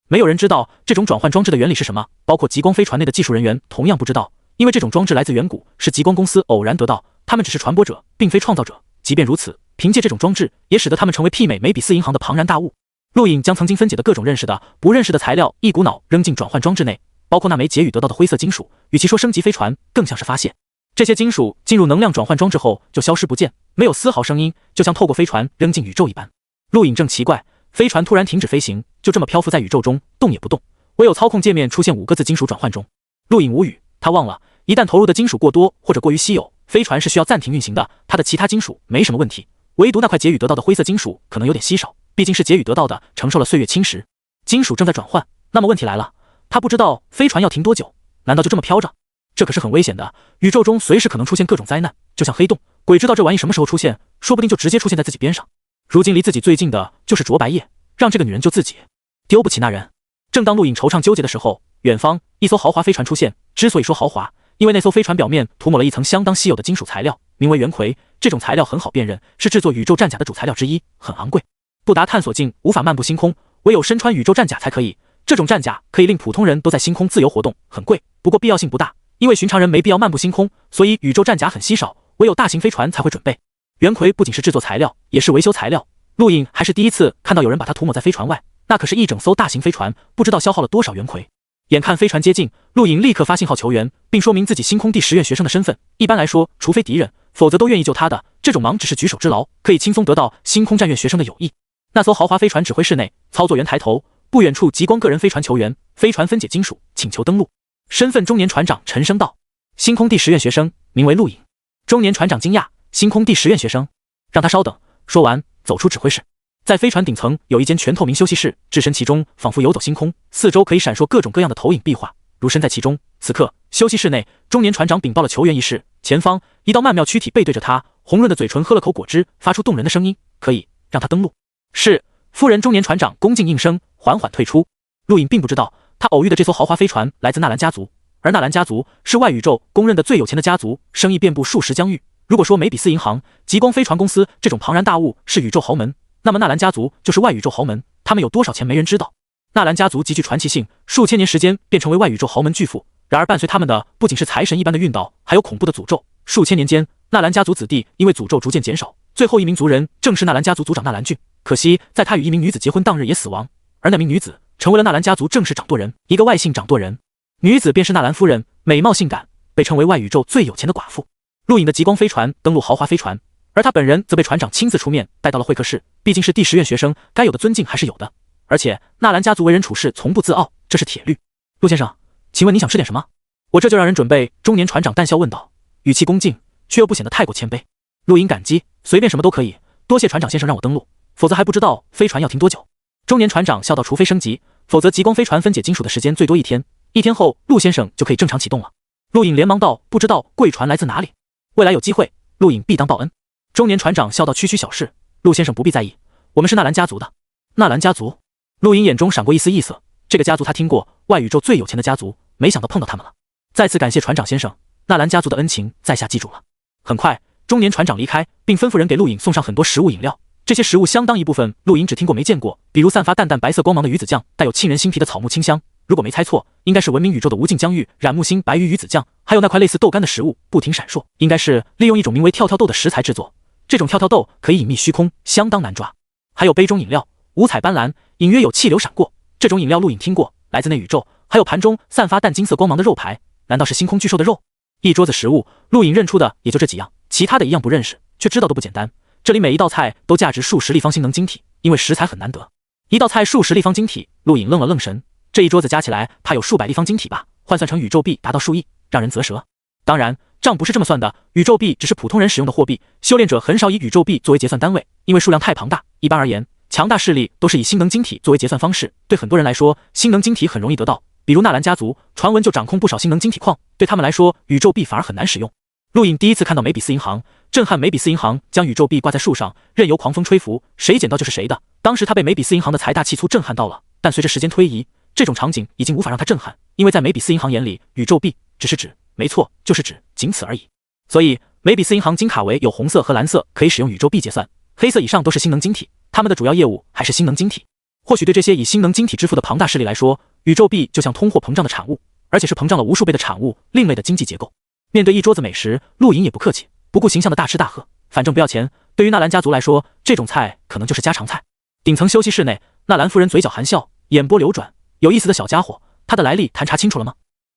没有人知道这种转换装置的原理是什么，包括极光飞船内的技术人员同样不知道，因为这种装置来自远古，是极光公司偶然得到，他们只是传播者，并非创造者。即便如此，凭借这种装置，也使得他们成为媲美梅比斯银行的庞然大物。录影将曾经分解的各种认识的、不认识的材料一股脑扔进转换装置内，包括那枚结语得到的灰色金属。与其说升级飞船，更像是发现。这些金属进入能量转换装置后就消失不见，没有丝毫声音，就像透过飞船扔进宇宙一般。录影正奇怪，飞船突然停止飞行，就这么漂浮在宇宙中，动也不动，唯有操控界面出现5个字：金属转换中。录影无语，他忘了，一旦投入的金属过多或者过于稀有，飞船是需要暂停运行的。它的其他金属没什么问题，唯独那块结语得到的灰色金属可能有点稀少，毕竟是结语得到的，承受了岁月侵蚀。金属正在转换，那么问题来了，他不知道飞船要停多久，难道就这么飘着？这可是很危险的，宇宙中随时可能出现各种灾难，就像黑洞，鬼知道这玩意什么时候出现，说不定就直接出现在自己边上。如今离自己最近的就是卓白夜，让这个女人救自己，丢不起那人。正当陆影惆怅纠结的时候，远方一艘豪华飞船出现。之所以说豪华，因为那艘飞船表面涂抹了一层相当稀有的金属材料，名为圆葵。这种材料很好辨认，是制作宇宙战甲的主材料之一，很昂贵。不达探索镜无法漫步星空，唯有身穿宇宙战甲才可以。这种战甲可以令普通人都在星空自由活动，很贵，不过必要性不大，因为寻常人没必要漫步星空，所以宇宙战甲很稀少，唯有大型飞船才会准备。圆葵不仅是制作材料，也是维修材料。陆影还是第一次看到有人把它涂抹在飞船外，那可是一整艘大型飞船，不知道消耗了多少圆葵。眼看飞船接近，陆影立刻发信号求援，并说明自己星空第10院学生的身份。一般来说，除非敌人，否则都愿意救他的。这种忙只是举手之劳，可以轻松得到星空战院学生的友谊。那艘豪华飞船指挥室内，操作员抬头，不远处极光个人飞船求援，飞船分解金属，请求登陆。身份中年船长沉声道：“星空第10院学生，名为陆影。”中年船长惊讶：“星空第10院学生？让他稍等。”说完，走出指挥室。在飞船顶层有一间全透明休息室，置身其中，仿佛游走星空，四周可以闪烁各种各样的投影壁画，如身在其中。此刻，休息室内，中年船长禀报了求援一事。前方一道曼妙躯体背对着他，红润的嘴唇喝了口果汁，发出动人的声音：“可以让他登陆。”是，夫人。中年船长恭敬应声，缓缓退出。陆影并不知道，他偶遇的这艘豪华飞船来自纳兰家族，而纳兰家族是外宇宙公认的最有钱的家族，生意遍布数十疆域。如果说梅比斯银行、极光飞船公司这种庞然大物是宇宙豪门，那么纳兰家族就是外宇宙豪门。他们有多少钱没人知道。纳兰家族极具传奇性，数千年时间便成为外宇宙豪门巨富。然而伴随他们的不仅是财神一般的运道，还有恐怖的诅咒。数千年间，纳兰家族子弟因为诅咒逐渐减少，最后一名族人正是纳兰家族族长纳兰俊。可惜在他与一名女子结婚当日也死亡，而那名女子成为了纳兰家族正式掌舵人，一个外姓掌舵人。女子便是纳兰夫人，美貌性感，被称为外宇宙最有钱的寡妇。陆影的极光飞船登陆豪华飞船，而他本人则被船长亲自出面带到了会客室。毕竟是第10院学生，该有的尊敬还是有的。而且纳兰家族为人处事从不自傲，这是铁律。陆先生，请问你想吃点什么？我这就让人准备。中年船长淡笑问道，语气恭敬，却又不显得太过谦卑。陆影感激，随便什么都可以，多谢船长先生让我登陆，否则还不知道飞船要停多久。中年船长笑道，除非升级，否则极光飞船分解金属的时间最多1天，1天后陆先生就可以正常启动了。陆影连忙道，不知道贵船来自哪里？未来有机会，陆影必当报恩。中年船长笑道，区区小事，陆先生不必在意，我们是纳兰家族的。纳兰家族？陆影眼中闪过一丝异色，这个家族他听过，外宇宙最有钱的家族，没想到碰到他们了。再次感谢船长先生，纳兰家族的恩情在下记住了。很快，中年船长离开，并吩咐人给陆影送上很多食物饮料。这些食物相当一部分陆影只听过没见过，比如散发淡淡白色光芒的鱼子酱，带有沁人心脾的草木清香。如果没猜错，应该是闻名宇宙的无尽疆域染木星白鱼鱼子酱，还有那块类似豆干的食物不停闪烁，应该是利用一种名为跳跳豆的食材制作。这种跳跳豆可以隐秘虚空，相当难抓。还有杯中饮料，五彩斑斓，隐约有气流闪过。这种饮料陆影听过，来自内宇宙。还有盘中散发淡金色光芒的肉排，难道是星空巨兽的肉？一桌子食物，陆影认出的也就这几样，其他的一样不认识，却知道都不简单。这里每一道菜都价值数十立方星能晶体，因为食材很难得。一道菜数十立方晶体，陆影愣了愣神。这一桌子加起来怕有数百立方晶体吧，换算成宇宙币达到数亿，让人啧舌。当然，账不是这么算的，宇宙币只是普通人使用的货币，修炼者很少以宇宙币作为结算单位，因为数量太庞大。一般而言，强大势力都是以星能晶体作为结算方式。对很多人来说，星能晶体很容易得到，比如纳兰家族，传闻就掌控不少星能晶体矿，对他们来说，宇宙币反而很难使用。陆影第一次看到梅比斯银行，震撼梅比斯银行将宇宙币挂在树上，任由狂风吹拂，谁捡到就是谁的。当时他被梅比斯银行的财大气粗震撼到了，但随着时间推移，这种场景已经无法让他震撼，因为在梅比斯银行眼里，宇宙币只是纸，没错，就是纸，仅此而已。所以，梅比斯银行金卡为有红色和蓝色可以使用宇宙币结算，黑色以上都是星能晶体，他们的主要业务还是星能晶体。或许对这些以星能晶体支付的庞大势力来说，宇宙币就像通货膨胀的产物，而且是膨胀了无数倍的产物，另类的经济结构。面对一桌子美食，陆莹也不客气，不顾形象的大吃大喝，反正不要钱。对于纳兰家族来说，这种菜可能就是家常菜。顶层休息室内，纳兰夫人嘴角含笑，眼波流转，有意思的小家伙，他的来历谈查清楚了吗？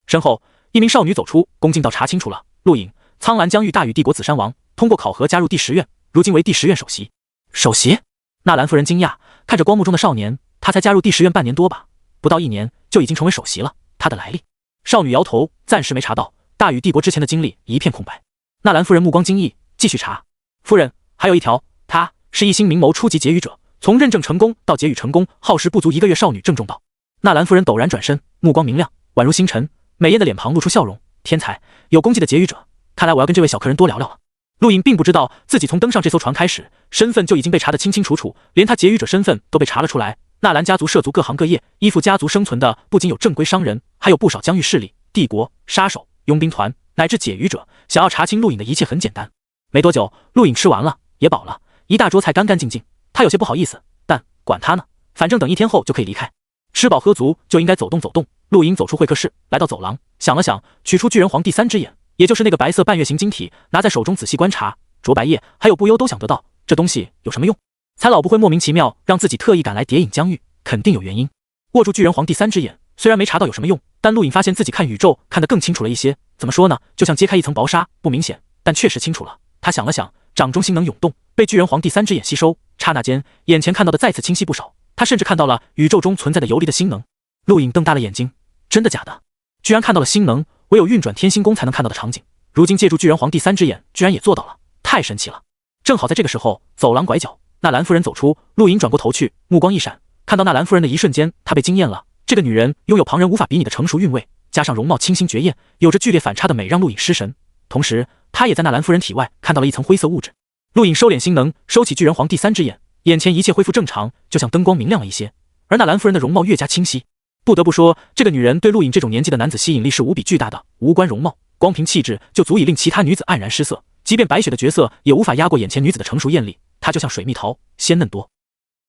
身后，一名少女走出，恭敬道：查清楚了，陆颖，苍兰疆域大禹帝国子山王，通过考核加入第10院，如今为第10院首席。首席？纳兰夫人惊讶，看着光幕中的少年，他才加入第10院半年多吧，不到1年就已经成为首席了，他的来历？少女摇头，暂时没查到，大禹帝国之前的经历一片空白。纳兰夫人目光惊异，继续查。夫人，还有一条，他是一心明谋初级劫狱者，从认证成功到劫狱成功，耗时不足1个月。少女郑重道。纳兰夫人陡然转身，目光明亮，宛如星辰，美艳的脸庞露出笑容。天才，有功绩的劫狱者，看来我要跟这位小客人多聊聊了。陆颖并不知道自己从登上这艘船开始，身份就已经被查得清清楚楚，连他劫狱者身份都被查了出来。纳兰家族涉足各行各业，依附家族生存的不仅有正规商人，还有不少疆域势力、帝国、杀手、佣兵团乃至解狱者。想要查清陆颖的一切很简单。没多久，陆颖吃完了，也饱了，一大桌菜干干净净，他有些不好意思，但管他呢，反正等1天后就可以离开。吃饱喝足就应该走动走动。陆颖走出会客室，来到走廊，想了想，取出巨人皇第3只眼，也就是那个白色半月形晶体，拿在手中仔细观察。卓白叶还有不忧都想得到，这东西有什么用？才老不会莫名其妙让自己特意赶来谍影疆域，肯定有原因。握住巨人皇第3只眼，虽然没查到有什么用，但陆颖发现自己看宇宙看得更清楚了一些。怎么说呢？就像揭开一层薄纱，不明显，但确实清楚了。他想了想，掌中星能涌动，被巨人皇第3只眼吸收，刹那间，眼前看到的再次清晰不少。他甚至看到了宇宙中存在的游离的星能。陆颖瞪大了眼睛，真的假的？居然看到了星能，唯有运转天星宫才能看到的场景。如今借助巨人皇第3只眼，居然也做到了，太神奇了！正好在这个时候，走廊拐角，纳兰夫人走出，陆颖转过头去，目光一闪，看到纳兰夫人的一瞬间，他被惊艳了。这个女人拥有旁人无法比拟的成熟韵味，加上容貌清新绝艳，有着剧烈反差的美，让陆颖失神。同时，他也在纳兰夫人体外看到了一层灰色物质。陆颖收敛心能，收起巨人皇第3只眼，眼前一切恢复正常，就像灯光明亮了一些。而纳兰夫人的容貌越加清晰。不得不说，这个女人对陆颖这种年纪的男子吸引力是无比巨大的，无关容貌，光凭气质就足以令其他女子黯然失色，即便白雪的角色也无法压过眼前女子的成熟艳丽。她就像水蜜桃，鲜嫩多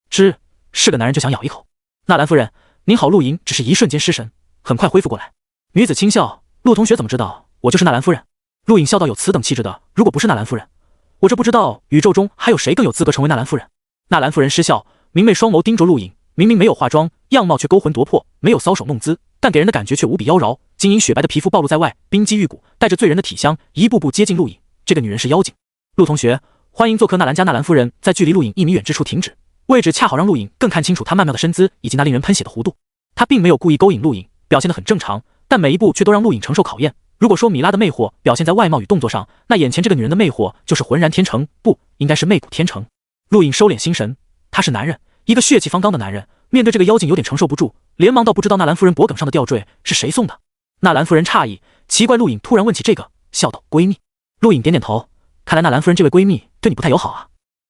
汁，是个男人就想咬一口。纳兰夫人，您好。陆颖只是一瞬间失神，很快恢复过来。女子轻笑，陆同学怎么知道我就是纳兰夫人？陆颖笑道，有此等气质的，如果不是纳兰夫人，我这不知道宇宙中还有谁更有资格成为纳兰夫人。纳兰夫人失笑，明媚双眸盯着陆颖，明明没有化妆，样貌却勾魂夺魄，没有搔首弄姿，但给人的感觉却无比妖娆。晶莹雪白的皮肤暴露在外，冰肌玉骨，带着醉人的体香，一步步接近陆颖。这个女人是妖精。陆同学，欢迎做客纳兰家。纳兰夫人在距离陆颖1米远之处停止，位置恰好让陆颖更看清楚她曼妙的身姿以及那令人喷血的弧度。她并没有故意勾引陆颖，表现得很正常，但每一步却都让陆颖承受考验。如果说米拉的魅惑表现在外貌与动作上，那眼前这个女人的魅惑就是浑然天成，不，应该是媚骨天成。陆颖收敛心神，他是男人，一个血气方刚的男人，面对这个妖精有点承受不住，连忙到不知道纳兰夫人脖颈上的吊坠是谁送的。纳兰夫人诧异，奇怪陆颖突然问起这个，笑道：闺蜜。陆颖点点头，看来纳兰夫人这位闺蜜对你不太友好啊。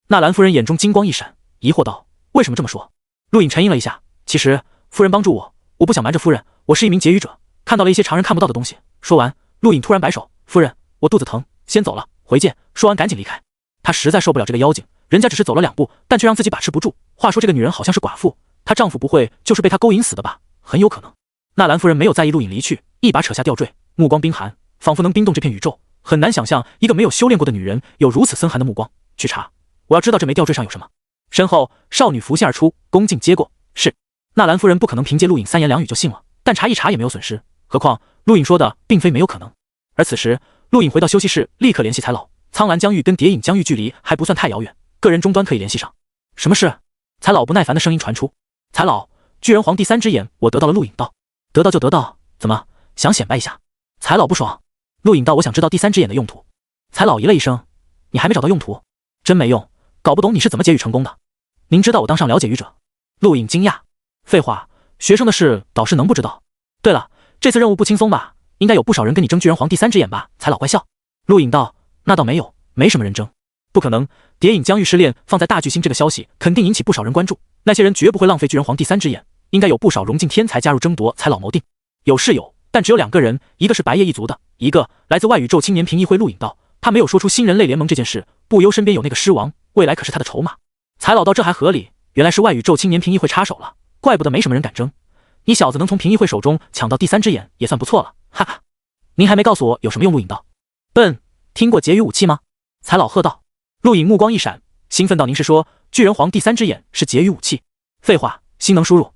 纳兰夫人眼中金光一闪，疑惑道：为什么这么说？陆颖沉吟了一下，其实夫人帮助我，我不想瞒着夫人，我是一名劫狱者，看到了一些常人看不到的东西。说完，陆颖突然摆手，夫人，我肚子疼，先走了，回见。说完赶紧离开。她实在受不了这个妖精，人家只是走了2步，但却让自己把持不住。话说这个女人好像是寡妇，她丈夫不会就是被她勾引死的吧？很有可能。纳兰夫人没有在意陆颖离去，一把扯下吊坠，目光冰寒，仿佛能冰冻这片宇宙。很难想象一个没有修炼过的女人有如此森寒的目光。去查，我要知道这枚吊坠上有什么。身后少女浮现而出，恭敬接过。是。纳兰夫人不可能凭借陆颖3言2语就信了，但查一查也没有损失。何况陆颖说的并非没有可能。而此时陆颖回到休息室，立刻联系才老。苍兰疆域跟谍影疆域距离还不算太遥远，个人终端可以联系上。什么事？才老不耐烦的声音传出。才老，巨人皇第3只眼我得到了。陆颖道。得到就得到，怎么想显摆一下？才老不爽。陆颖道，我想知道第3只眼的用途。才老咦了一声，你还没找到用途？真没用，搞不懂你是怎么劫狱成功的。您知道我当上了解狱者？陆颖惊讶。废话，学生的事导师能不知道？对了，这次任务不轻松吧？应该有不少人跟你争巨人皇第3只眼吧？才老怪笑。陆颖道，那倒没有，没什么人争。不可能，谍影疆域失恋放在大巨星这个消息肯定引起不少人关注，那些人绝不会浪费巨人皇第三只眼，应该有不少荣境天才加入争夺才老谋定。有是有，但只有2个人，一个是白夜一族的，一个来自外宇宙青年评议会陆影道，他没有说出新人类联盟这件事，不忧身边有那个狮王，未来可是他的筹码。才老道这还合理，原来是外宇宙青年评议会插手了，怪不得没什么人敢争。你小子能从评议会手中抢到第3只眼也算不错了，哈哈。您还没告诉我有什么用？陆影道。笨，听过劫狱武器吗？才老喝道。陆影目光一闪，兴奋道：“您是说巨人皇第3只眼是劫狱武器？”废话，心能输入，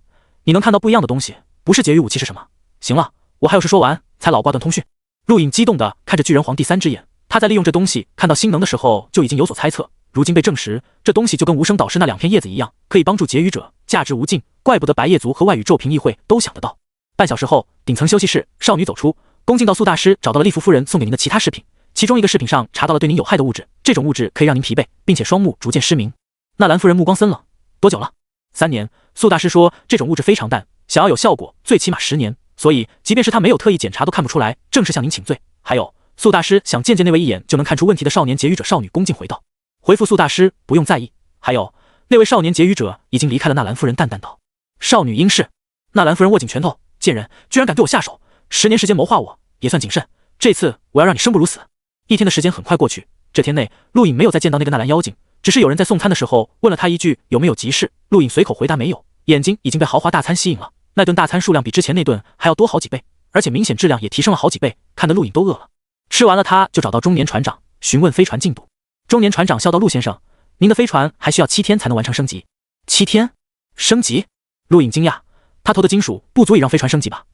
你能看到不一样的东西，不是劫狱武器是什么？行了，我还有事说完。才老挂断通讯。陆影激动地看着巨人皇第3只眼，他在利用这东西看到新能的时候就已经有所猜测，如今被证实，这东西就跟无声导师那2片叶子一样，可以帮助劫狱者，价值无尽，怪不得白夜族和外宇宙评议会都想得到。半小时后，顶层休息室，少女走出，恭敬到苏大师找到了利弗夫人送给您的其他饰品。其中一个饰品上查到了对您有害的物质，这种物质可以让您疲惫，并且双目逐渐失明。纳兰夫人目光森冷，多久了？3年。苏大师说这种物质非常淡，想要有效果，最起码10年，所以即便是他没有特意检查都看不出来，正是向您请罪。还有，苏大师想见见那位一眼就能看出问题的少年劫狱者少女，恭敬回道。回复苏大师不用在意。还有，那位少年劫狱者已经离开了。纳兰夫人淡淡道。少女应是。纳兰夫人握紧拳头，贱人居然敢对我下手，10年时间谋划我，也算谨慎，这次我要让你生不如死。1天的时间很快过去，这天内，陆影没有再见到那个纳兰妖精，只是有人在送餐的时候问了他一句有没有急事，陆影随口回答没有，眼睛已经被豪华大餐吸引了。那顿大餐数量比之前那顿还要多好几倍，而且明显质量也提升了好几倍，看得陆影都饿了。吃完了，他就找到中年船长询问飞船进度。中年船长笑道：“陆先生，您的飞船还需要7天才能完成升级。7天？升级？”陆影惊讶，他投的金属不足以让飞船升级吧？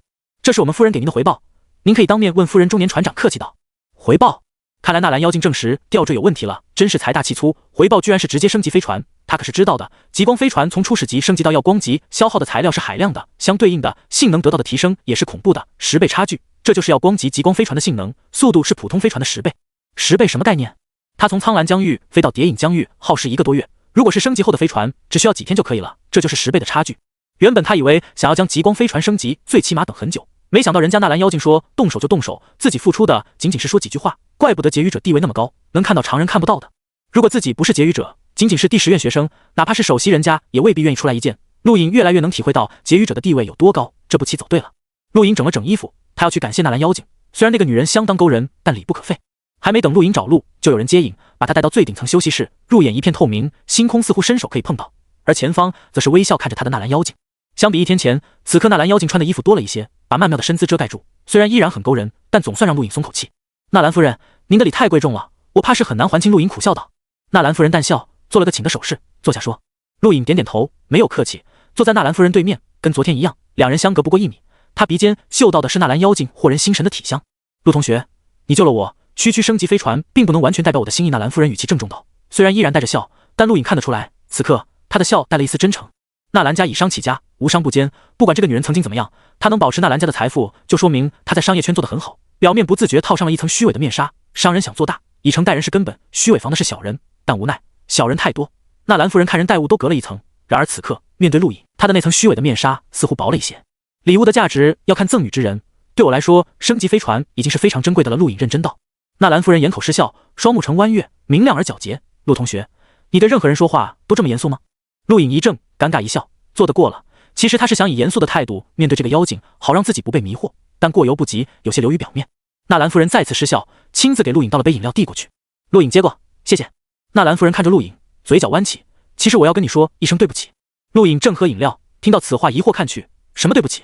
这是我们夫人给您的回报，您可以当面问夫人。中年船长客气道。回报？看来纳兰妖精证实吊坠有问题了，真是财大气粗，回报居然是直接升级飞船。他可是知道的，极光飞船从初始级升级到耀光级，消耗的材料是海量的，相对应的性能得到的提升也是恐怖的，10倍差距。这就是耀光级极光飞船的性能，速度是普通飞船的10倍。10倍什么概念？他从苍蓝疆域飞到谍影疆域耗时1个多月，如果是升级后的飞船，只需要几天就可以了，这就是10倍的差距。原本他以为想要将极光飞船升级，最起码等很久，没想到人家纳兰妖精说动手就动手，自己付出的仅仅是说几句话，怪不得劫狱者地位那么高，能看到常人看不到的。如果自己不是劫狱者，仅仅是第10院学生，哪怕是首席人家也未必愿意出来一见。陆影越来越能体会到劫狱者的地位有多高，这步棋走对了。陆影整了整衣服，他要去感谢纳兰妖精，虽然那个女人相当勾人，但礼不可废。还没等陆影找路，就有人接引，把他带到最顶层休息室，入眼一片透明，星空似乎伸手可以碰到，而前方则是微笑看着他的纳兰妖精。相比1天前，此刻纳兰妖精穿的衣服多了一些，把曼妙的身姿遮盖住，虽然依然很勾人，但总算让陆影松口气。纳兰夫人，您的礼太贵重了，我怕是很难还清。陆影苦笑道。纳兰夫人淡笑，做了个请的手势，坐下说。陆影点点头，没有客气，坐在纳兰夫人对面，跟昨天一样，两人相隔不过1米。他鼻尖嗅到的是纳兰妖精惑人心神的体香。陆同学，你救了我，区区升级飞船并不能完全代表我的心意。纳兰夫人语气郑重道，虽然依然带着笑，但陆影看得出来，此刻他的笑带了一丝真诚。纳兰家以商起家，无商不奸，不管这个女人曾经怎么样，她能保持纳兰家的财富，就说明她在商业圈做得很好。表面不自觉套上了一层虚伪的面纱，商人想做大，以诚待人是根本，虚伪防的是小人，但无奈小人太多，纳兰夫人看人待物都隔了一层。然而此刻面对陆影，她的那层虚伪的面纱似乎薄了一些。礼物的价值要看赠与之人，对我来说，升级飞船已经是非常珍贵的了。陆影认真道。纳兰夫人掩口失笑，双目呈弯月，明亮而皎洁。陆同学，你对任何人说话都这么严肃吗？陆影一怔，尴尬一笑，做得过了。其实他是想以严肃的态度面对这个妖精，好让自己不被迷惑，但过犹不及，有些流于表面。纳兰夫人再次失笑，亲自给陆影倒了杯饮料递过去。陆影接过，谢谢。纳兰夫人看着陆影，嘴角弯起，其实我要跟你说一声对不起。陆影正喝饮料，听到此话疑惑看去，什么对不起？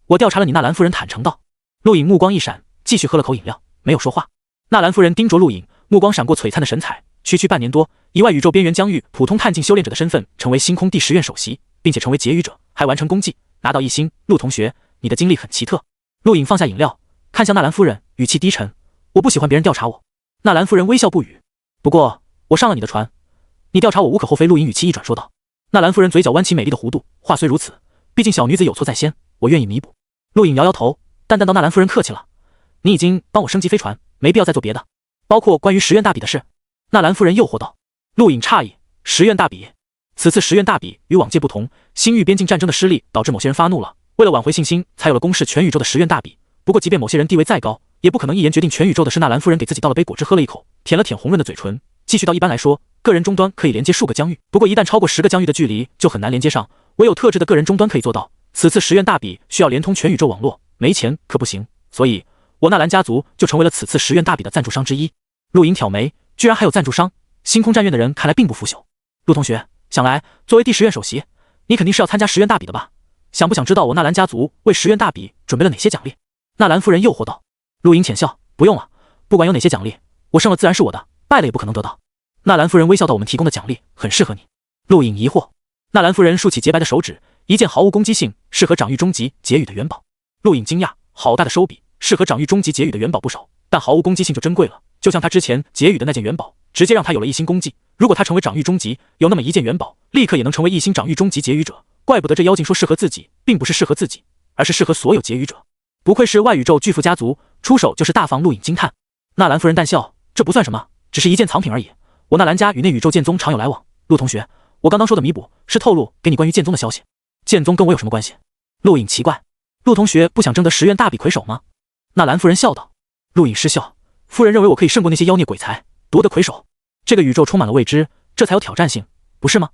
我调查了你。纳兰夫人坦诚道。陆影目光一闪，继续喝了口饮料，没有说话。纳兰夫人盯着陆影，目光闪过璀璨的神采。区半年多，以外宇宙边缘疆域普通探境修炼者的身份，成为星空第10院首席，并且成为劫狱者，还完成功绩，拿到1星。陆同学，你的经历很奇特。陆影放下饮料，看向纳兰夫人，语气低沉。我不喜欢别人调查我。纳兰夫人微笑不语。不过我上了你的船，你调查我无可厚非。陆影语气一转说道。纳兰夫人嘴角弯起美丽的弧度，话虽如此，毕竟小女子有错在先，我愿意弥补。陆影摇摇头，淡淡道：纳兰夫人客气了，你已经帮我升级飞船，没必要再做别的，包括关于10院大比的事。纳兰夫人诱惑道。陆影诧异，10院大比？此次10院大比与往届不同，星域边境战争的失利导致某些人发怒了，为了挽回信心，才有了攻势全宇宙的10院大比。不过即便某些人地位再高，也不可能一言决定全宇宙的事。纳兰夫人给自己倒了杯果汁喝了一口，舔了舔红润的嘴唇，继续道：一般来说，个人终端可以连接数个疆域，不过一旦超过10个疆域的距离，就很难连接上，唯有特制的个人终端可以做到。此次10元大笔需要连通全宇宙网络，没钱可不行，所以我纳兰家族就成为了此次10元大笔的赞助商之一。陆莹挑眉，居然还有赞助商，星空战院的人看来并不腐朽。陆同学，想来作为第10院首席，你肯定是要参加10元大笔的吧？想不想知道我纳兰家族为10元大笔准备了哪些奖励？纳兰夫人诱惑道。陆莹浅笑，不用了，不管有哪些奖励，我胜了自然是我的，败了也不可能得到。纳兰夫人微笑道：我们提供的奖励很适合你。陆莹疑惑。纳兰夫人竖起洁白的手指，一件毫无攻击性，适合掌域终极结语的元宝。陆颖惊讶，好大的手笔，适合掌域终极结语的元宝不少，但毫无攻击性就珍贵了。就像他之前结语的那件元宝，直接让他有了1星攻击。如果他成为掌域终极，有那么一件元宝，立刻也能成为1星掌域终极结语者。怪不得这妖精说适合自己，并不是适合自己，而是适合所有结语者。不愧是外宇宙巨富家族，出手就是大方。陆颖惊叹。纳兰夫人淡笑，这不算什么，只是一件藏品而已。我纳兰家与那宇宙剑宗常有来往。陆同学，我刚刚说的弥补是透露给你关于剑宗的消息。剑宗跟我有什么关系？陆颖奇怪。陆同学不想争得10元大笔魁首吗？纳兰夫人笑道。陆颖失笑，夫人认为我可以胜过那些妖孽鬼才，夺得魁首。这个宇宙充满了未知，这才有挑战性，不是吗？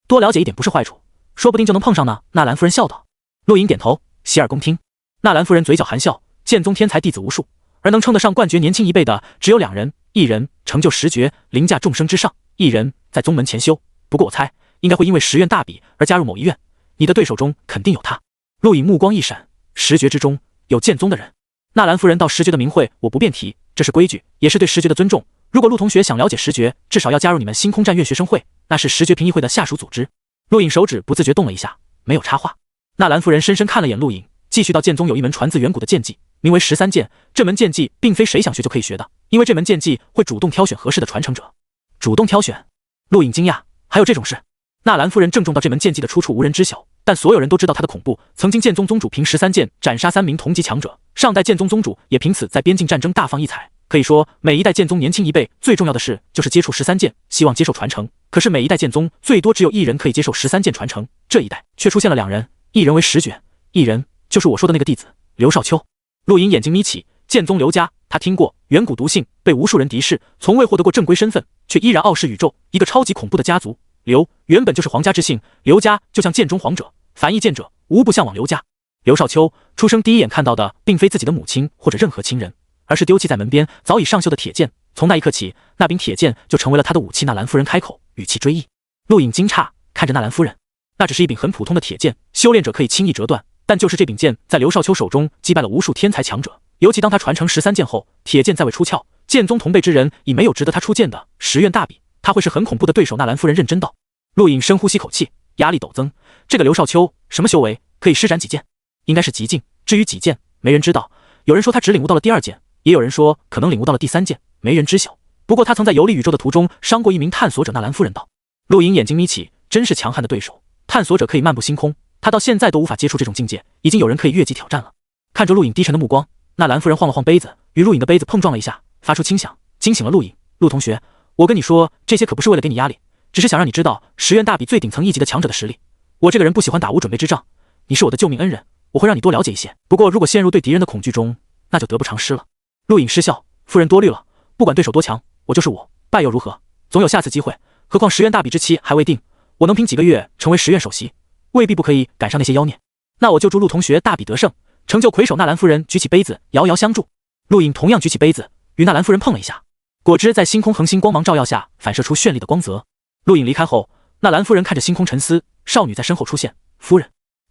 多了解一点不是坏处，说不定就能碰上呢。纳兰夫人笑道。陆颖点头，洗耳恭听。纳兰夫人嘴角含笑，剑宗天才弟子无数，而能称得上冠绝年轻一辈的只有2人，一人成就10绝，凌驾众生之上，一人在宗门前修。不过我猜应该会因为10院大笔而加入某一院，你的对手中肯定有他。陆颖目光一闪，10绝之中有剑宗的人。纳兰夫人道10绝的名讳我不便提，这是规矩，也是对10绝的尊重。如果陆同学想了解10绝，至少要加入你们星空战院学生会，那是10绝评议会的下属组织。陆颖手指不自觉动了一下，没有插话。纳兰夫人深深看了眼陆颖，继续到剑宗有一门传自远古的剑技，名为13剑。这门剑技并非谁想学就可以学的，因为这门剑技会主动挑选合适的传承者。主动挑选？陆颖惊讶，还有这种事？纳兰夫人郑重到这门剑技的出处无人知晓，但所有人都知道它的恐怖。曾经剑宗宗主凭13剑斩杀3名同级强者，上代剑宗宗主也凭此在边境战争大放异彩。可以说每一代剑宗年轻一辈最重要的事就是接触13剑，希望接受传承。可是每一代剑宗最多只有1人可以接受13剑传承，这一代却出现了2人，一人为10绝，一人就是我说的那个弟子刘少秋。陆颖眼睛眯起，剑宗刘家他听过，远古毒性，被无数人敌视，从未获得过正规身份，却依然傲视宇宙，一个超级恐怖的家族。刘原本就是皇家之姓，刘家就像剑中皇者，凡异见者无不向往刘家。刘少秋出生第一眼看到的并非自己的母亲或者任何亲人，而是丢弃在门边早已上锈的铁剑。从那一刻起，那柄铁剑就成为了他的武器。纳兰夫人开口，语气追忆。陆颖惊诧看着纳兰夫人，那只是一柄很普通的铁剑，修炼者可以轻易折断，但就是这柄剑在刘少秋手中击败了无数天才强者。尤其当他传承13剑后，铁剑再未出鞘，剑宗同辈之人已没有值得他出剑的10院大笔，他会是很恐怖的对手。纳兰夫人认真道。陆颖深呼吸口气，压力陡增。这个刘少秋什么修为，可以施展几剑？应该是极境，至于几剑，没人知道。有人说他只领悟到了第2剑，也有人说可能领悟到了第3剑，没人知晓。不过他曾在游历宇宙的途中伤过一名探索者。纳兰夫人道。陆颖眼睛眯起，真是强悍的对手。探索者可以漫步星空，他到现在都无法接触这种境界，已经有人可以越级挑战了。看着陆颖低沉的目光，纳兰夫人晃了晃杯子，与陆颖的杯子碰撞了一下，发出轻响，惊醒了陆颖。陆同学，我跟你说这些可不是为了给你压力，只是想让你知道10院大比最顶层1级的强者的实力。我这个人不喜欢打无准备之仗，你是我的救命恩人，我会让你多了解一些。不过如果陷入对敌人的恐惧中，那就得不偿失了。陆颖失笑，夫人多虑了，不管对手多强，我就是我，败又如何？总有下次机会。何况10院大比之期还未定，我能凭几个月成为10院首席，未必不可以赶上那些妖孽。那我就祝陆同学大比得胜，成就魁首。纳兰夫人举起杯子，遥遥相助。陆颖同样举起杯子，与纳兰夫人碰了一下，果汁在星空恒星光芒照耀下反射出绚丽的光泽。陆颖离开后，纳兰夫人看着星空沉思，少女在身后出现。夫人，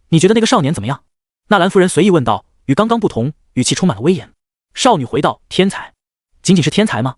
你觉得那个少年怎么样？纳兰夫人随意问道，与刚刚不同，语气充满了威严。少女回道，天才。仅仅是天才吗？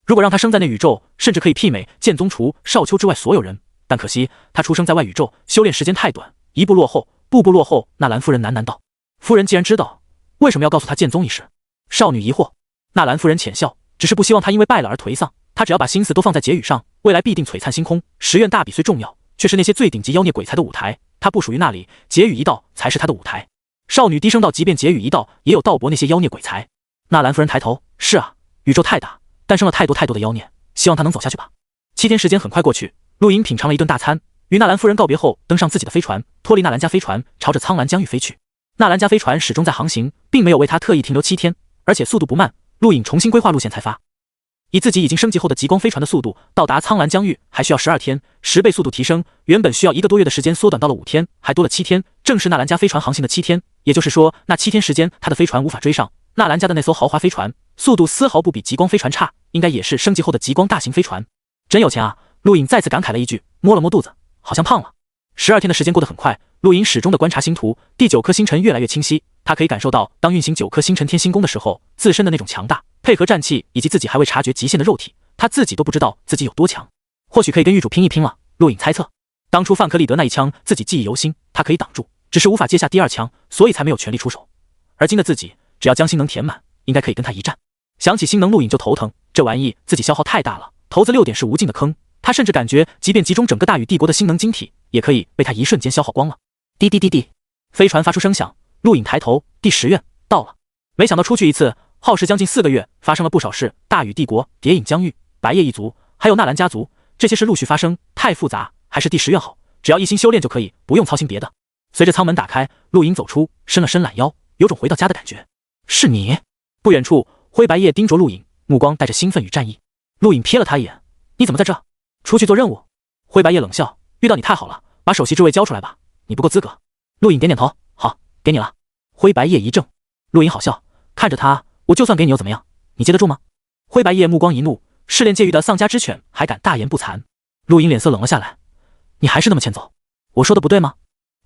如果让他生在那宇宙，甚至可以媲美剑宗除少秋之外所有人，但可惜他出生在外宇宙，修炼时间太短，一步落后，步步落后。纳兰夫人喃喃道。夫人既然知道，为什么要告诉他剑宗一事？少女疑惑。纳兰夫人浅笑，只是不希望他因为败了而颓丧，他只要把心思都放在结语上，未来必定璀璨星空。10院大比虽重要，却是那些最顶级妖孽鬼才的舞台，他不属于那里，结语一道才是他的舞台。少女低声道，即便结语一道，也有道博那些妖孽鬼才。纳兰夫人抬头，是啊，宇宙太大，诞生了太多太多的妖孽，希望他能走下去吧。7天时间很快过去，陆颖品尝了一顿大餐，与纳兰夫人告别后，登上自己的飞船，脱离纳兰家飞船，朝着苍兰疆域飞去。纳兰家飞船始终在航行，并没有为他特意停留7天，而且速度不慢。陆颖重新规划路线才发。以自己已经升级后的极光飞船的速度到达苍兰疆域还需要12天，10倍速度提升，原本需要1个多月的时间缩短到了5天，还多了7天，正是纳兰家飞船航行的7天。也就是说，那7天时间他的飞船无法追上纳兰家的那艘豪华飞船，速度丝毫不比极光飞船差，应该也是升级后的极光大型飞船。真有钱啊！陆颖再次感慨了一句，摸了摸肚子，好像胖了。12天的时间过得很快，陆颖始终的观察星图，第9颗星辰越来越清晰，他可以感受到当运行9颗星辰天星宫的时候，自身的那种强大，配合战气以及自己还未察觉极限的肉体，他自己都不知道自己有多强。或许可以跟狱主拼一拼了，陆颖猜测。当初范克利德那一枪自己记忆犹新，他可以挡住，只是无法接下第2枪，所以才没有全力出手。而今的自己，只要将星能填满，应该可以跟他一战。想起星能，陆颖就头疼，这玩意自己消耗太大了，投资6点是无尽的坑。他甚至感觉，即便集中整个大禹帝国的星能晶体，也可以被他一瞬间消耗光了。滴滴滴滴，飞船发出声响，陆颖抬头，第10院到了。没想到出去一次，耗时将近4个月，发生了不少事。大禹帝国、谍影疆域、白夜一族，还有纳兰家族，这些事陆续发生，太复杂，还是第10院好。只要一心修炼就可以，不用操心别的。随着舱门打开，陆颖走出，伸了伸懒腰，有种回到家的感觉。是你？不远处，灰白夜盯着陆颖，目光带着兴奋与战意。陆颖瞥了他一眼，你怎么在这？出去做任务？灰白夜冷笑，遇到你太好了，把首席之位交出来吧，你不够资格。陆颖点点头，好，给你了。灰白夜一怔，陆颖好笑，看着他，我就算给你又怎么样？你接得住吗？灰白夜目光一怒，试炼界域的丧家之犬还敢大言不惭。陆颖脸色冷了下来，你还是那么欠揍，我说的不对吗？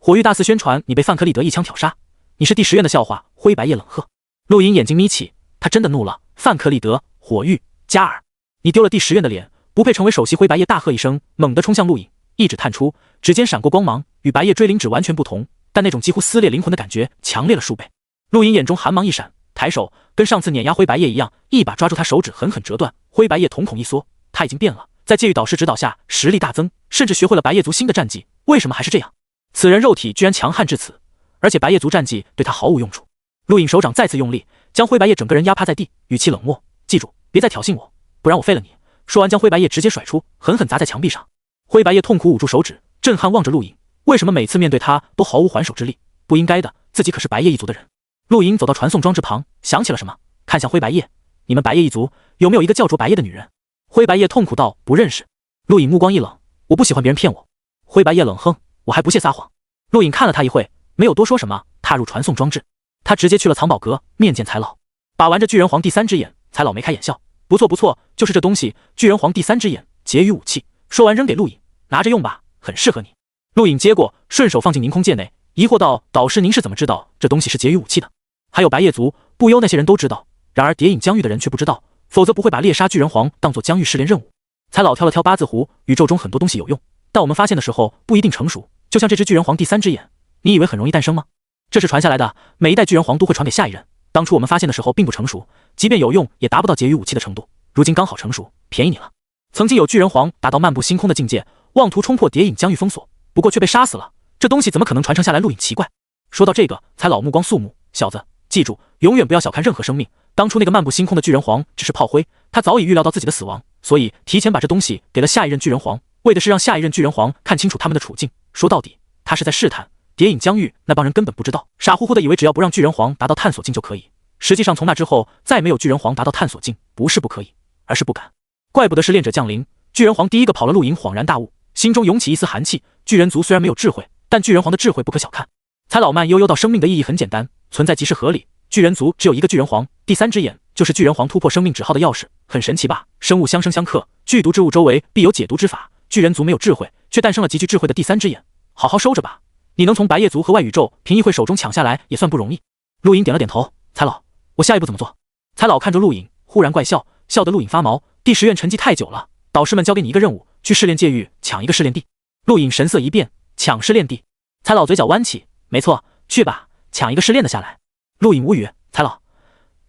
火域大肆宣传你被范克利德一枪挑杀，你是第10院的笑话。灰白夜冷喝。陆颖眼睛眯起，他真的怒了。范克利德、火域、加尔，你丢了第10院的脸，不配成为首席。灰白夜大喝一声，猛地冲向陆颖，一指探出，指尖闪过光芒，与白夜追灵指完全不同，但那种几乎撕裂灵魂的感觉强烈了数倍。陆颖眼中寒芒一闪，抬手跟上次碾压灰白夜一样，一把抓住他手指，狠狠折断。灰白夜瞳孔一缩，他已经变了，在界域导师指导下实力大增，甚至学会了白夜族新的战技，为什么还是这样？此人肉体居然强悍至此，而且白夜族战技对他毫无用处。陆颖手掌再次用力，将灰白夜整个人压趴在地，语气冷漠，记住别再挑衅我，不然我废了你。说完将灰白夜直接甩出，狠狠砸在墙壁上。灰白夜痛苦捂住手指，震撼望着陆颖，为什么每次面对他都毫无还手之力？不应该的，自己可是白夜一族的人。陆颖走到传送装置旁，想起了什么，看向灰白夜，你们白夜一族有没有一个叫做白夜的女人？灰白夜痛苦道，不认识。陆颖目光一冷，我不喜欢别人骗我。灰白夜冷哼，我还不屑撒谎。陆颖看了他一会，没有多说什么，踏入传送装置。他直接去了藏宝阁，面见财老，把玩着巨人皇第3只眼。财老眉开眼笑，不错不错，就是这东西，巨人皇第3只眼，结余武器。说完扔给陆颖，拿着用吧，很适合你。陆颖接过，顺手放进凝空界内，疑惑道，导师您是怎么知道这东西是结余武器的？还有白夜族、不忧那些人都知道，然而谍影疆域的人却不知道，否则不会把猎杀巨人皇当作疆域试炼任务。财老挑了挑八字胡，宇宙中很多东西有用，但我们发现的时候不一定成熟，就像这只巨人皇第3只眼，你以为很容易诞生吗？这是传下来的，每一代巨人皇都会传给下一任。当初我们发现的时候并不成熟，即便有用也达不到结余武器的程度，如今刚好成熟，便宜你了。曾经有巨人皇达到漫步星空的境界，妄图冲破谍影疆域封锁，不过却被杀死了，这东西怎么可能传承下来？陆颖奇怪。说到这个，财老目光肃穆，小子，记住，永远不要小看任何生命。当初那个漫步星空的巨人皇只是炮灰，他早已预料到自己的死亡，所以提前把这东西给了下一任巨人皇，为的是让下一任巨人皇看清楚他们的处境。说到底，他是在试探谍影疆域那帮人根本不知道，傻乎乎的以为只要不让巨人皇达到探索境就可以。实际上从那之后再没有巨人皇达到探索境，不是不可以，而是不敢。怪不得是炼者降临，巨人皇第一个跑了。陆颖恍然大悟，心中涌起一丝寒气。巨人族虽然没有智慧，但巨人皇的智慧不可小看。财老慢悠悠道，生命的意义很简单，存在即是合理。巨人族只有一个巨人皇，第3只眼就是巨人皇突破生命指号的钥匙，很神奇吧？生物相生相克，剧毒之物周围必有解毒之法。巨人族没有智慧，却诞生了极具智慧的第3只眼，好好收着吧。你能从白夜族和外宇宙评议会手中抢下来也算不容易。陆颖点了点头，财老，我下一步怎么做？财老看着陆颖，忽然怪笑，笑得陆颖发毛。第10院沉寂太久了，导师们交给你一个任务，去试炼界域抢一个试炼地。陆颖神色一变，抢试炼地。财老嘴角弯起，没错，去吧，抢一个试炼的下来。陆颖无语，财老，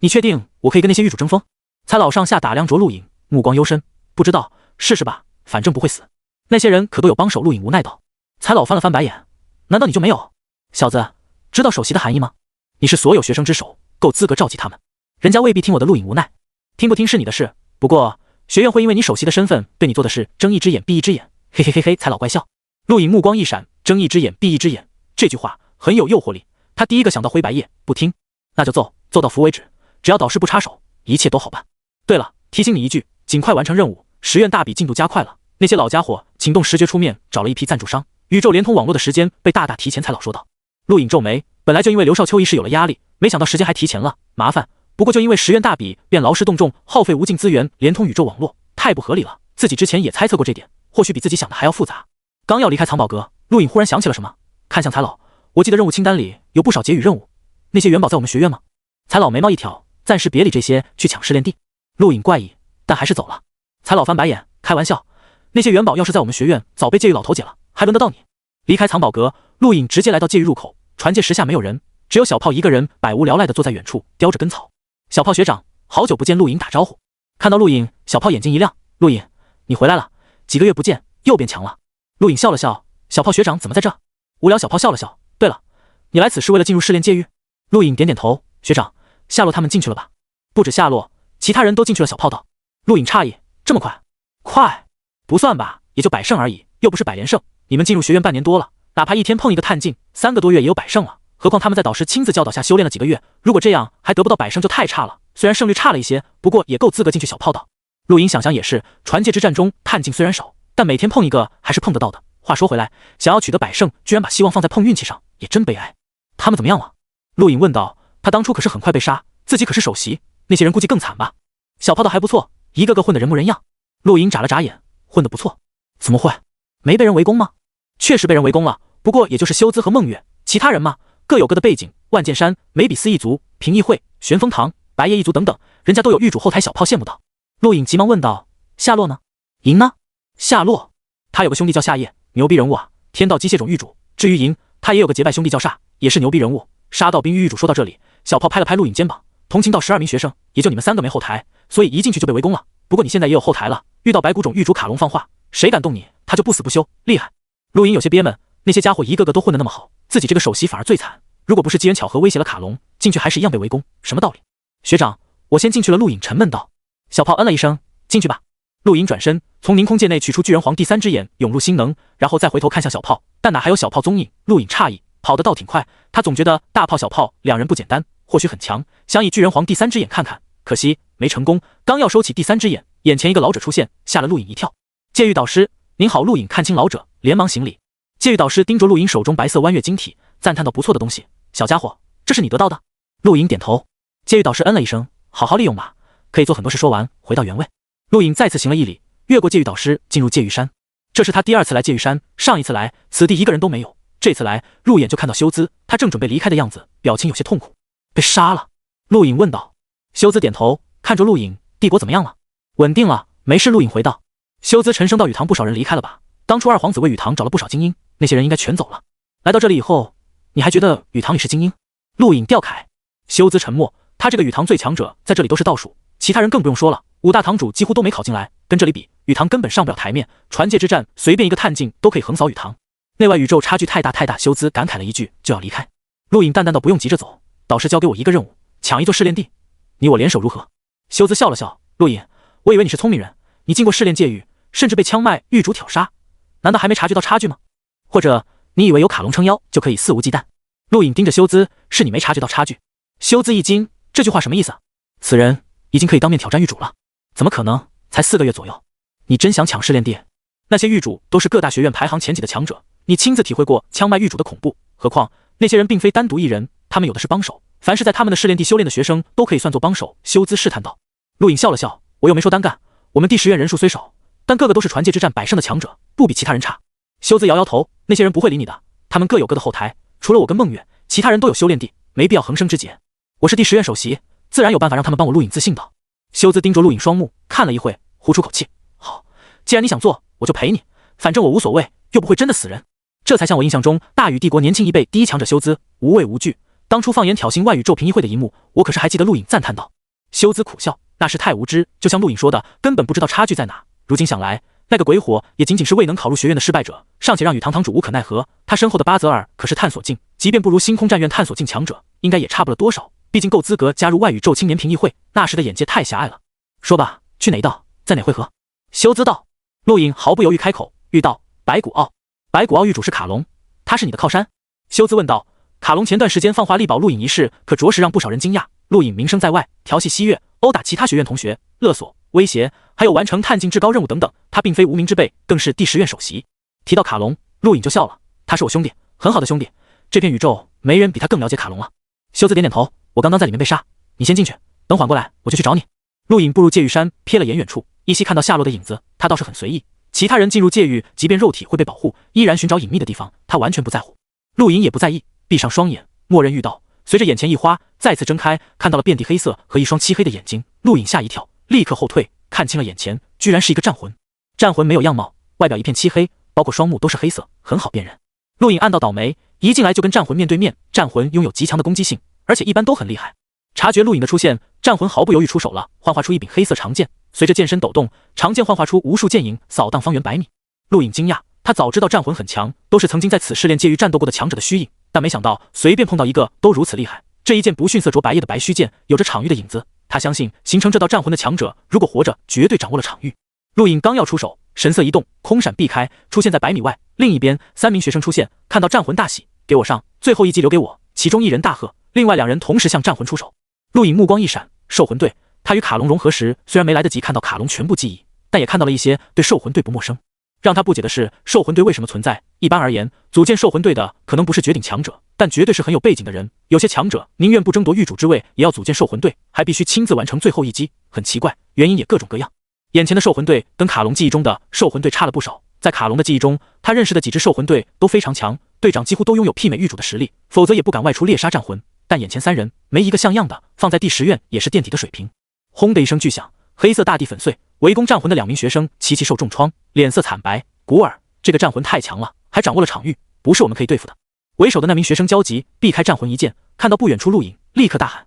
你确定我可以跟那些狱主争锋？财老上下打量着陆颖，目光幽深，不知道，试试吧，反正不会死。那些人可都有帮手。陆颖无奈道。财老翻了翻白眼，难道你就没有？小子，知道首席的含义吗？你是所有学生之首，够资格召集他们，人家未必听我的。陆颖无奈，听不听是你的事，不过学院会因为你首席的身份对你做的是睁一只眼闭一只眼。嘿嘿嘿嘿，财老怪笑。陆颖目光一闪，睁一只眼闭一只眼，这句话很有诱惑力。他第一个想到灰白夜，不听，那就揍到服为止，只要导师不插手，一切都好办。对了，提醒你一句，尽快完成任务。实验大比进度加快了，那些老家伙请动实觉出面找了一批赞助商，宇宙联通网络的时间被大大提前。才老说道。陆颖皱眉，本来就因为刘少秋一事有了压力，没想到时间还提前了，麻烦。不过就因为实验大比便劳师动众，耗费无尽资源连通宇宙网络，太不合理了。自己之前也猜测过这点，或许比自己想的还要复杂。刚要离开藏宝阁，陆颖忽然想起了什么，看向才老，我记得任务清单里有不少劫宇任务，那些元宝在我们学院吗？才老眉毛一挑，暂时别理这些，去抢试炼地。陆颖怪异，但还是走了。才老翻白眼，开玩笑，那些元宝要是在我们学院，早被戒狱老头解了，还轮得到你？离开藏宝阁，陆颖直接来到戒狱入口，传戒石下没有人，只有小炮一个人百无聊赖地坐在远处，叼着根草。小炮学长，好久不见！陆颖打招呼。看到陆颖，小炮眼睛一亮，陆颖，你回来了，几个月不见，又变强了。陆颖笑了笑，小炮学长怎么在这？无聊。小炮笑了笑，对了，你来此是为了进入试炼戒狱？陆颖点点头，学长，夏洛他们进去了吧？不止夏洛，其他人都进去了。小炮道。陆颖诧异，这么快？快？不算吧，也就100胜而已，又不是100连胜。你们进入学院半年多了，哪怕一天碰一个探镜，3个多月也有100胜了。何况他们在导师亲自教导下修炼了几个月，如果这样还得不到100胜就太差了。虽然胜率差了一些，不过也够资格进去。小炮道。陆颖想想也是，传戒之战中探镜虽然少，但每天碰一个还是碰得到的。话说回来，想要取得100胜，居然把希望放在碰运气上，也真悲哀。他们怎么样了？陆颖问道。他当初可是很快被杀，自己可是首席，那些人估计更惨吧。小炮道还不错，一个个混得人模人样。陆颖眨了眨眼，混得不错。怎么会？没被人围攻吗？确实被人围攻了，不过也就是修兹和梦月，其他人嘛，各有各的背景。万剑山、梅比斯一族、平议会、玄风堂、白夜一族等等，人家都有狱主后台。小炮羡慕道。陆颖急忙问道：夏洛呢？银呢？夏洛，他有个兄弟叫夏夜，牛逼人物啊，天道机械种狱主。至于银，他也有个结拜兄弟叫煞，也是牛逼人物，杀道冰狱狱主。说到这里，小炮拍了拍陆颖肩膀，同情到12名学生，也就你们3个没后台，所以一进去就被围攻了。不过你现在也有后台了，遇到白骨种狱主卡隆放话，谁敢动你，他就不死不休，厉害。陆颖有些憋闷，那些家伙一个个都混得那么好，自己这个首席反而最惨。如果不是机缘巧合威胁了卡隆，进去还是一样被围攻，什么道理？学长，我先进去了。陆颖沉闷道。小炮嗯了一声，进去吧。陆颖转身从凝空界内取出巨人皇第3只眼，涌入心能，然后再回头看向小炮，但哪还有小炮踪影？陆颖诧异，跑得倒挺快，他总觉得大炮小炮两人不简单，或许很强，想以巨人皇第3只眼看看，可惜没成功。刚要收起第3只眼，眼前一个老者出现，吓了陆颖一跳。戒狱导师您好。陆颖看清老者，连忙行礼。戒狱导师盯着陆颖手中白色弯月晶体，赞叹道：不错的东西，小家伙，这是你得到的？陆颖点头。戒狱导师嗯了一声，好好利用吧，可以做很多事。说完回到原位。陆颖再次行了一礼，越过戒狱导师进入戒狱山。这是他第2次来戒狱山，上一次来此地一个人都没有，这次来入眼就看到修兹，他正准备离开的样子，表情有些痛苦。被杀了？陆颖问道。修兹点头，看着陆颖，帝国怎么样了？稳定了，没事。陆颖回道。修兹沉声道：雨堂不少人离开了吧？当初2皇子为雨堂找了不少精英，那些人应该全走了。来到这里以后，你还觉得雨堂里是精英？陆颖调侃。修兹沉默，他这个雨堂最强者在这里都是倒数，其他人更不用说了，5大堂主几乎都没考进来，跟这里比，雨堂根本上不了台面。传戒之战随便一个探镜都可以横扫雨堂，内外宇宙差距太大太大。修兹感慨了一句，就要离开。陆颖淡淡道：不用急着走，导师交给我一个任务，抢一座试炼地，你我联手如何？修兹笑了笑，陆颖，我以为你是聪明人，你进过试炼界域，甚至被枪脉狱主挑杀，难道还没察觉到差距吗？或者你以为有卡隆撑腰就可以肆无忌惮？陆颖盯着修兹，是你没察觉到差距。修兹一惊，这句话什么意思？此人已经可以当面挑战狱主了？怎么可能？才4个月左右，你真想抢试炼地？那些狱主都是各大学院排行前几的强者，你亲自体会过枪脉狱主的恐怖，何况那些人并非单独一人，他们有的是帮手，凡是在他们的试炼地修炼的学生都可以算作帮手。修兹试探道。陆颖笑了笑，我又没说单干，我们第10院人数虽少，但个个都是传戒之战100胜的强者，不比其他人差。修兹摇摇头，那些人不会理你的，他们各有各的后台，除了我跟梦月，其他人都有修炼地，没必要横生枝节。我是第10院首席，自然有办法让他们帮我。陆颖自信道。修兹盯着陆颖双目，看了一会，呼出口气，好，既然你想做，我就陪你，反正我无所谓，又不会真的死人。这才像我印象中大宇帝国年轻一辈第一强者修兹，无畏无惧。当初放言挑衅外宇宙评议会的一幕，我可是还记得。陆颖赞叹道。修兹苦笑，那是太无知，就像陆颖说的，根本不知道差距在哪。如今想来，那个鬼火也仅仅是未能考入学院的失败者，尚且让宇堂堂主无可奈何。他身后的巴泽尔可是探索境，即便不如星空战院探索境强者，应该也差不了多少，毕竟够资格加入外宇宙青年评议会。那时的眼界太狭隘了。说吧，去哪一道，在哪回合？修兹道。陆颖毫不犹豫开口，欲道白骨奥。白骨奥狱主是卡隆，他是你的靠山？修兹问道。卡隆前段时间放话力保陆颖一事，可着实让不少人惊讶。陆颖名声在外，调戏西岳，殴打其他学院同学，勒索、威胁，还有完成探境至高任务等等，他并非无名之辈，更是第10院首席。提到卡隆，陆颖就笑了，他是我兄弟，很好的兄弟，这片宇宙没人比他更了解卡隆了。修兹点点头，我刚刚在里面被杀，你先进去，等缓过来我就去找你。陆颖步入界狱山，瞥了眼远处，依稀看到下落的影子，他倒是很随意。其他人进入界狱，即便肉体会被保护，依然寻找隐秘的地方，他完全不在乎。陆颖也不在意，闭上双眼，默认遇到。随着眼前一花，再次睁开，看到了遍地黑色和一双漆黑的眼睛。陆颖吓一跳，立刻后退，看清了眼前，居然是一个战魂。战魂没有样貌，外表一片漆黑，包括双目都是黑色，很好辨认。陆颖暗道倒霉，一进来就跟战魂面对面。战魂拥有极强的攻击性，而且一般都很厉害。察觉陆颖的出现，战魂毫不犹豫出手了，幻化出一柄黑色长剑，随着剑身抖动，长剑幻化出无数剑影，扫荡方圆100米。陆颖惊讶，他早知道战魂很强，都是曾经在此试炼界域战斗过的强者的虚影，但没想到随便碰到一个都如此厉害。这一剑不逊色灼白夜的白须剑，有着场域的影子，他相信形成这道战魂的强者，如果活着，绝对掌握了场域。陆颖刚要出手，神色一动，空闪避开，出现在100米外。另一边，3名学生出现，看到战魂大喜，给我上，最后一击留给我。其中一人大喝，另外2人同时向战魂出手。陆颖目光一闪，兽魂队。他与卡隆融合时，虽然没来得及看到卡隆全部记忆，但也看到了一些对兽魂队不陌生。让他不解的是，兽魂队为什么存在？一般而言，组建兽魂队的可能不是绝顶强者，但绝对是很有背景的人。有些强者宁愿不争夺狱主之位，也要组建兽魂队，还必须亲自完成最后一击。很奇怪，原因也各种各样。眼前的兽魂队跟卡隆记忆中的兽魂队差了不少。在卡隆的记忆中，他认识的几支兽魂队都非常强，队长几乎都拥有媲美狱主的实力，否则也不敢外出猎杀战魂。但眼前3人没一个像样的，放在第10院也是垫底的水平。轰的一声巨响，黑色大地粉碎，围攻战魂的2名学生齐齐受重创，脸色惨白。古尔，这个战魂太强了，还掌握了场域，不是我们可以对付的。为首的那名学生焦急，避开战魂一剑，看到不远处陆颖，立刻大喊：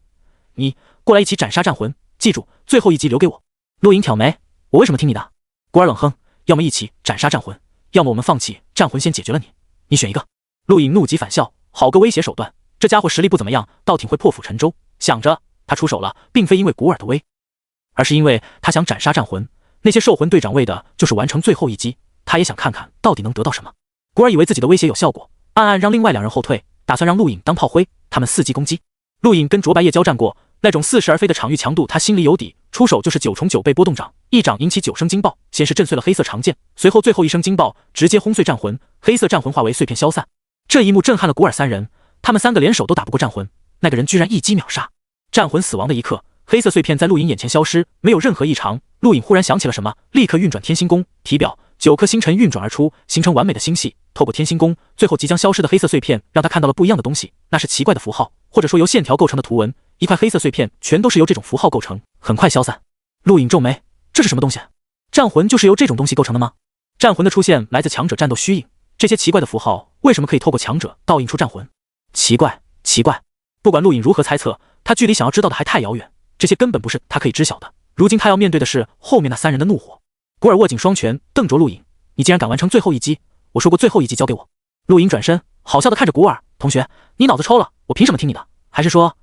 你过来一起斩杀战魂，记住，最后一击留给我。陆颖挑眉，我为什么听你的？古尔冷哼，要么一起斩杀战魂，要么我们放弃战魂先解决了你，你选一个。陆颖怒极反笑，好个威胁手段，这家伙实力不怎么样，倒挺会破釜沉舟。想着他出手了，并非因为古尔的威，而是因为他想斩杀战魂。那些兽魂队长为的就是完成最后一击，他也想看看到底能得到什么。古尔以为自己的威胁有效果，暗暗让另外2人后退，打算让陆颖当炮灰，他们伺机攻击。陆颖跟卓白夜交战过，那种似是而非的场域强度他心里有底，出手就是9重9倍波动掌，一掌引起9声惊爆，先是震碎了黑色长剑，随后最后一声惊爆直接轰碎战魂，黑色战魂化为碎片消散。这一幕震撼了古尔3人，他们3个联手都打不过战魂，那个人居然一击秒杀。战魂死亡的一刻，黑色碎片在陆颖眼前消失，没有任何异常。陆颖忽然想起了什么，立刻运转天星宫，体表9颗星辰运转而出，形成完美的星系。透过天星宫，最后即将消失的黑色碎片让他看到了不一样的东西，那是奇怪的符号，或者说由线条构成的图文。一块黑色碎片全都是由这种符号构成，很快消散。陆颖皱眉，这是什么东西？战魂就是由这种东西构成的吗？战魂的出现来自强者战斗虚影，这些奇怪的符号为什么可以透过强者倒映出战魂？奇怪，奇怪。不管陆颖如何猜测，他距离想要知道的还太遥远，这些根本不是他可以知晓的。如今他要面对的是后面那3人的怒火。古尔握紧双拳，瞪着陆颖，你竟然敢完成最后一击，我说过最后一击交给我。陆颖转身好笑地看着古尔，同学，你脑子抽了，我凭什么听你的？还是说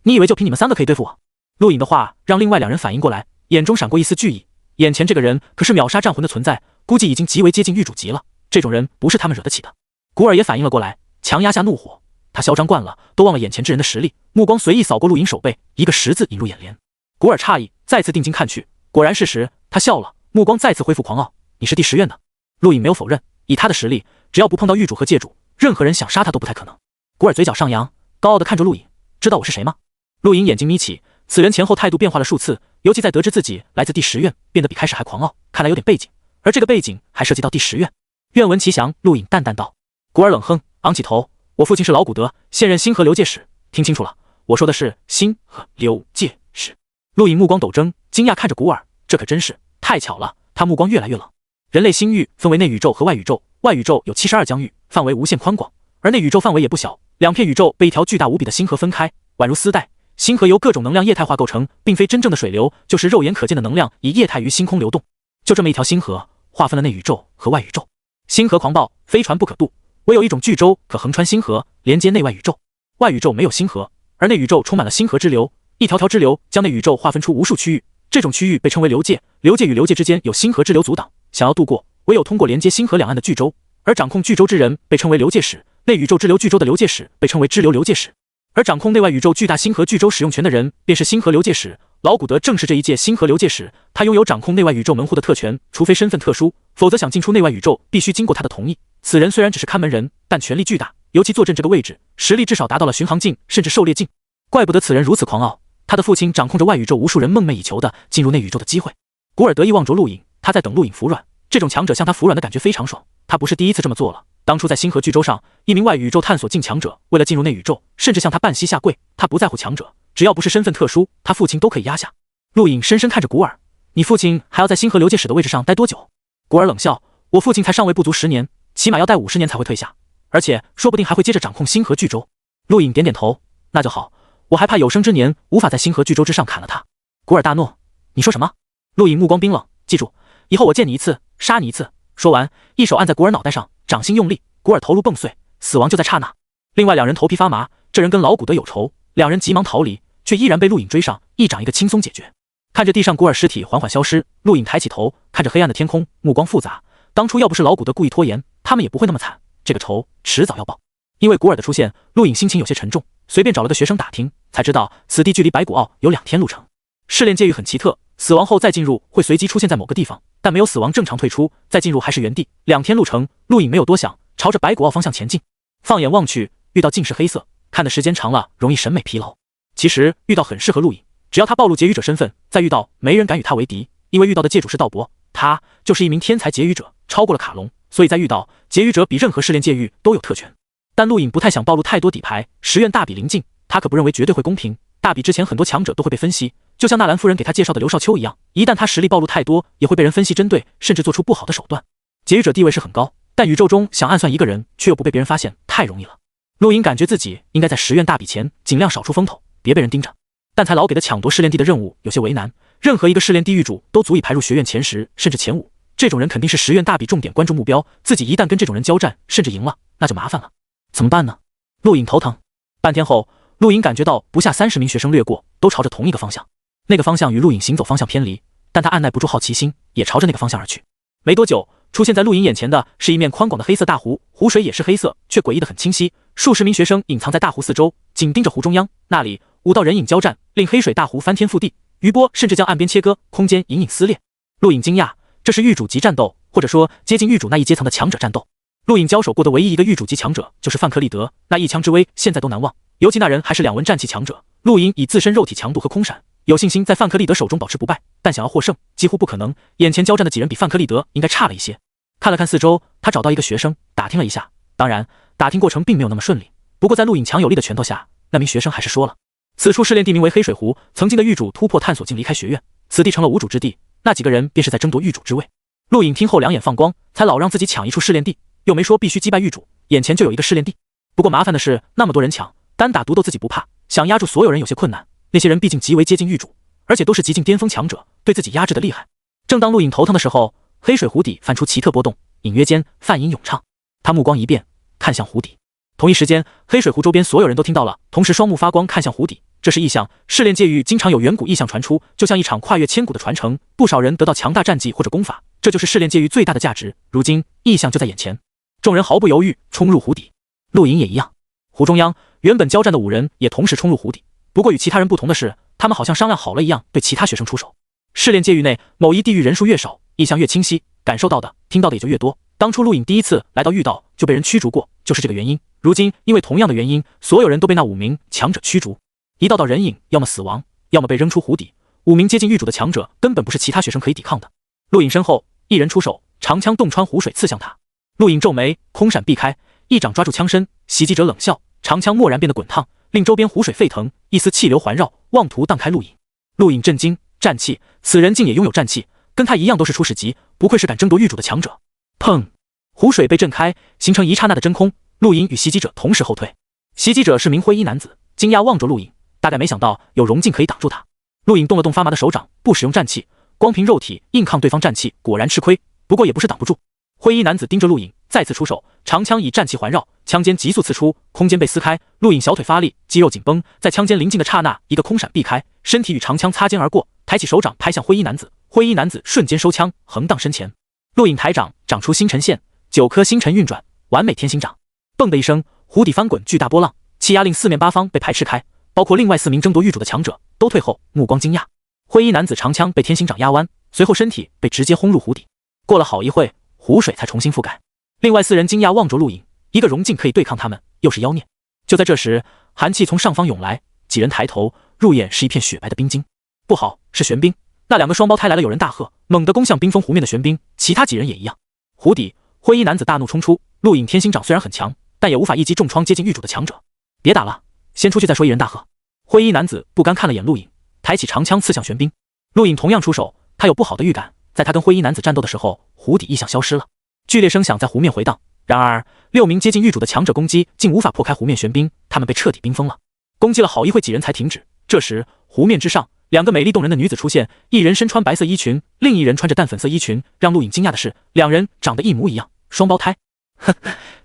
你以为就凭你们3个可以对付我？陆颖的话让另外2人反应过来，眼中闪过一丝惧意，眼前这个人可是秒杀战魂的存在，估计已经极为接近狱主级了，这种人不是他们惹得起的。古尔也反应了过来，强压下怒火，他嚣张惯了，都忘了眼前之人的实力，目光随意扫过陆颖手背，一个10字引入眼帘。古尔诧异，再次定睛看去，果然是10，他笑了，目光再次恢复狂傲，你是第10院的。陆颖没有否认，以他的实力，只要不碰到狱主和界主，任何人想杀他都不太可能。古尔嘴角上扬，高傲地看着陆颖，知道我是谁吗？陆颖眼睛眯起，此人前后态度变化了数次，尤其在得知自己来自第10院，变得比开始还狂傲，看来有点背景，而这个背景还涉及到第10院。愿闻其详，陆颖淡淡道。古尔冷哼，昂起头，我父亲是老古德，现任星河流界使，听清楚了，我说的是星河流界使。陆颖目光陡睁，惊讶看着古尔，这可真是太巧了。他目光越来越冷。人类星域分为内宇宙和外宇宙，外宇宙有72疆域，范围无限宽广，而内宇宙范围也不小，2片宇宙被一条巨大无比的星河分开，宛如丝带。星河由各种能量液态化构成，并非真正的水流，就是肉眼可见的能量以液态于星空流动。就这么一条星河，划分了内宇宙和外宇宙。星河狂暴，飞船不可渡，唯有一种巨舟可横穿星河，连接内外宇宙。外宇宙没有星河，而内宇宙充满了星河之流，一条条支流将内宇宙划分出无数区域，这种区域被称为流界，流界与流界之间有星河之流阻挡，想要渡过，唯有通过连接星河两岸的巨舟，而掌控巨舟之人被称为流界使，内宇宙支流巨舟的流界使被称为支流流界使，而掌控内外宇宙巨大星河巨舟使用权的人便是星河流界使。老古德正是这一届星河流界使，他拥有掌控内外宇宙门户的特权，除非身份特殊，否则想进出内外宇宙必须经过他的同意。此人虽然只是看门人，但权力巨大，尤其坐镇这个位置，实力至少达到了巡航境甚至狩猎境。怪不得此人如此狂傲，他的父亲掌控着外宇宙无数人梦寐以求的进入内宇宙的机会。古尔得意望着陆隐，他在等陆隐服软，这种强者向他服软的感觉非常爽。他不是第一次这么做了，当初在星河巨洲上，一名外宇宙探索境强者为了进入内宇宙，甚至向他半膝下跪。他不在乎强者，只要不是身份特殊，他父亲都可以压下。陆隐深深看着古尔，你父亲还要在星河流界使的位置上待多久？古尔冷笑，我父亲才上位不足10年，起码要待50年才会退下，而且说不定还会接着掌控星河巨洲。陆隐点点头，那就好，我还怕有生之年无法在星河巨洲之上砍了他。古尔大怒，你说什么？陆隐目光冰冷，记住，以后我见你一次杀你一次。说完，一手按在古尔脑袋上，掌心用力，古尔头颅迸碎，死亡就在刹那。另外2人头皮发麻，这人跟老古德有仇，2人急忙逃离，却依然被陆隐追上，一掌一个轻松解决。看着地上古尔尸体缓缓消失，陆隐抬起头，看着黑暗的天空，目光复杂。当初要不是老古德故意拖延，他们也不会那么惨，这个仇迟早要报。因为古尔的出现，陆隐心情有些沉重，随便找了个学生打听，才知道此地距离白骨奥有2天路程。试炼界域很奇特，死亡后再进入会随机出现在某个地方，但没有死亡正常退出，再进入还是原地。2天路程，陆隐没有多想，朝着白骨奥方向前进。放眼望去，遇到尽是黑色，看的时间长了容易审美疲劳。其实遇到很适合陆隐，只要他暴露劫狱者身份，再遇到没人敢与他为敌，因为遇到的界主是道伯，他就是一名天才劫狱者，超过了卡隆，所以在遇到劫狱者比任何试炼界域都有特权。但陆隐不太想暴露太多底牌，10院大比临近，他可不认为绝对会公平。大比之前很多强者都会被分析，就像纳兰夫人给他介绍的刘少秋一样，一旦他实力暴露太多，也会被人分析针对，甚至做出不好的手段。劫狱者地位是很高，但宇宙中想暗算一个人却又不被别人发现，太容易了。陆隐感觉自己应该在10院大比前尽量少出风头，别被人盯着。但才老给的抢夺试炼地的任务有些为难，任何一个试炼地狱主都足以排入学院前10甚至前5，这种人肯定是10院大比重点关注目标，自己一旦跟这种人交战，甚至赢了，那就麻烦了。怎么办呢？陆隐头疼。半天后，陆隐感觉到不下30名学生掠过，都朝着同一个方向。那个方向与陆隐行走方向偏离，但他按耐不住好奇心，也朝着那个方向而去。没多久，出现在陆隐眼前的是一面宽广的黑色大湖，湖水也是黑色，却诡异得很清晰。数十名学生隐藏在大湖四周，紧盯着湖中央，那里5道人影交战，令黑水大湖翻天覆地，余波甚至将岸边切割，空间隐隐撕裂。陆隐惊讶，这是狱主级战斗，或者说接近狱主那一阶层的强者战斗。陆隐交手过的唯一一个狱主级强者就是范克利德，那一枪之威现在都难忘，尤其那人还是2文战器强者。陆隐以自身肉体强度和空闪，有信心在范克利德手中保持不败，但想要获胜几乎不可能。眼前交战的几人比范克利德应该差了一些。看了看四周，他找到一个学生，打听了一下，当然打听过程并没有那么顺利，不过在陆隐强有力的拳头下，那名学生还是说了，此处试炼地名为黑水湖，曾经的狱主突破探索境离开学院，此地成了无主之地，那几个人便是在争夺狱主之位。陆隐听后两眼放光，才老让自己抢一处试炼地，又没说必须击败狱主，眼前就有一个试炼地。不过麻烦的是那么多人抢，单打独斗自己不怕，想压住所有人有些困难，那些人毕竟极为接近狱主，而且都是极境巅峰强者，对自己压制的厉害。正当陆隐头疼的时候，黑水湖底泛出奇特波动，隐约间泛音咏唱。他目光一变，看向湖底。同一时间，黑水湖周边所有人都听到了，同时双目发光看向湖底。这是异象，试炼界域经常有远古异象传出，就像一场跨越千古的传承，不少人得到强大战技或者功法，这就是试炼界域最大的价值。如今异象就在眼前，众人毫不犹豫冲入湖底。陆隐也一样。湖中央原本交战的5人也同时冲入湖底，不过与其他人不同的是，他们好像商量好了一样，对其他学生出手。试炼界域内某一地域人数越少，异象越清晰，感受到的听到的也就越多。当初陆隐第一次来到狱道就被人驱逐过，就是这个原因。如今因为同样的原因，所有人都被那5名强者驱逐。一道道人影要么死亡，要么被扔出湖底。5名接近狱主的强者根本不是其他学生可以抵抗的。陆隐身后一人出手，长枪洞穿湖水刺向他。陆隐皱眉，空闪避开，一掌抓住枪身。袭击者冷笑，长枪蓦然变得滚烫，令周边湖水沸腾，一丝气流环绕，妄图荡开陆隐。陆隐震惊，战气，此人竟也拥有战气，跟他一样都是初始级，不愧是敢争夺狱主的强者。砰！湖水被震开，形成一刹那的真空。陆隐与袭击者同时后退。袭击者是名灰衣男子，惊讶望着陆隐，大概没想到有融镜可以挡住他。陆隐动了动发麻的手掌，不使用战气，光凭肉体硬抗对方战气，果然吃亏，不过也不是挡不住。灰衣男子盯着陆隐，再次出手，长枪以战气环绕，枪尖急速刺出，空间被撕开。陆隐小腿发力，肌肉紧绷，在枪尖临近的刹那，一个空闪避开，身体与长枪擦肩而过，抬起手掌拍向灰衣男子。灰衣男子瞬间收枪，横荡身前。陆隐抬掌，长出星辰线，9颗星辰运转，完美天星掌。蹦的一声，湖底翻滚巨大波浪，气压令四面八方被排斥开，包括另外4名争夺狱主的强者都退后，目光惊讶。灰衣男子长枪被天行掌压弯，随后身体被直接轰入湖底。过了好一会，湖水才重新覆盖。另外4人惊讶望着陆影，一个融劲可以对抗他们，又是妖孽。就在这时，寒气从上方涌来，几人抬头，入眼是一片雪白的冰晶。不好，是玄冰！那2个双胞胎来了，有人大喝，猛地攻向冰封湖面的玄冰，其他几人也一样。湖底，灰衣男子大怒冲出，陆影天行掌虽然很强，但也无法一击重创接近狱主的强者。别打了，先出去再说！一人大喝。灰衣男子不甘看了眼陆影，抬起长枪刺向玄冰。陆影同样出手，他有不好的预感，在他跟灰衣男子战斗的时候，湖底异象消失了，剧烈声响在湖面回荡。然而6名接近狱主的强者攻击竟无法破开湖面玄冰，他们被彻底冰封了。攻击了好一会，几人才停止。这时湖面之上，2个美丽动人的女子出现，一人身穿白色衣裙，另一人穿着淡粉色衣裙。让陆影惊讶的是，2人长得一模一样，双胞胎。哼，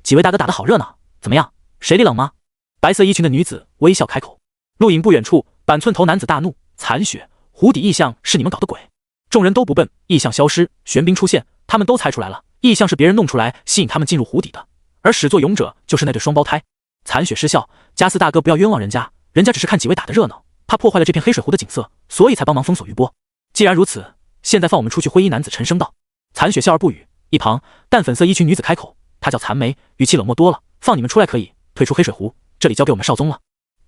几位大哥打得好热闹，怎么样？谁里冷吗？白色衣裙的女子微笑开口。陆影不远处，板寸头男子大怒：残血！湖底异象是你们搞的鬼！众人都不笨，异象消失，玄冰出现，他们都猜出来了，异象是别人弄出来吸引他们进入湖底的，而始作俑者就是那对双胞胎。残血失效，加斯大哥不要冤枉人家，人家只是看几位打的热闹，怕破坏了这片黑水湖的景色，所以才帮忙封锁余波。既然如此，现在放我们出去！灰衣男子沉声道。残血笑而不语。一旁淡粉色衣裙女子开口，她叫残梅，语气冷漠多了，放你们出来可以，退出黑水湖，这里交给我们少宗了。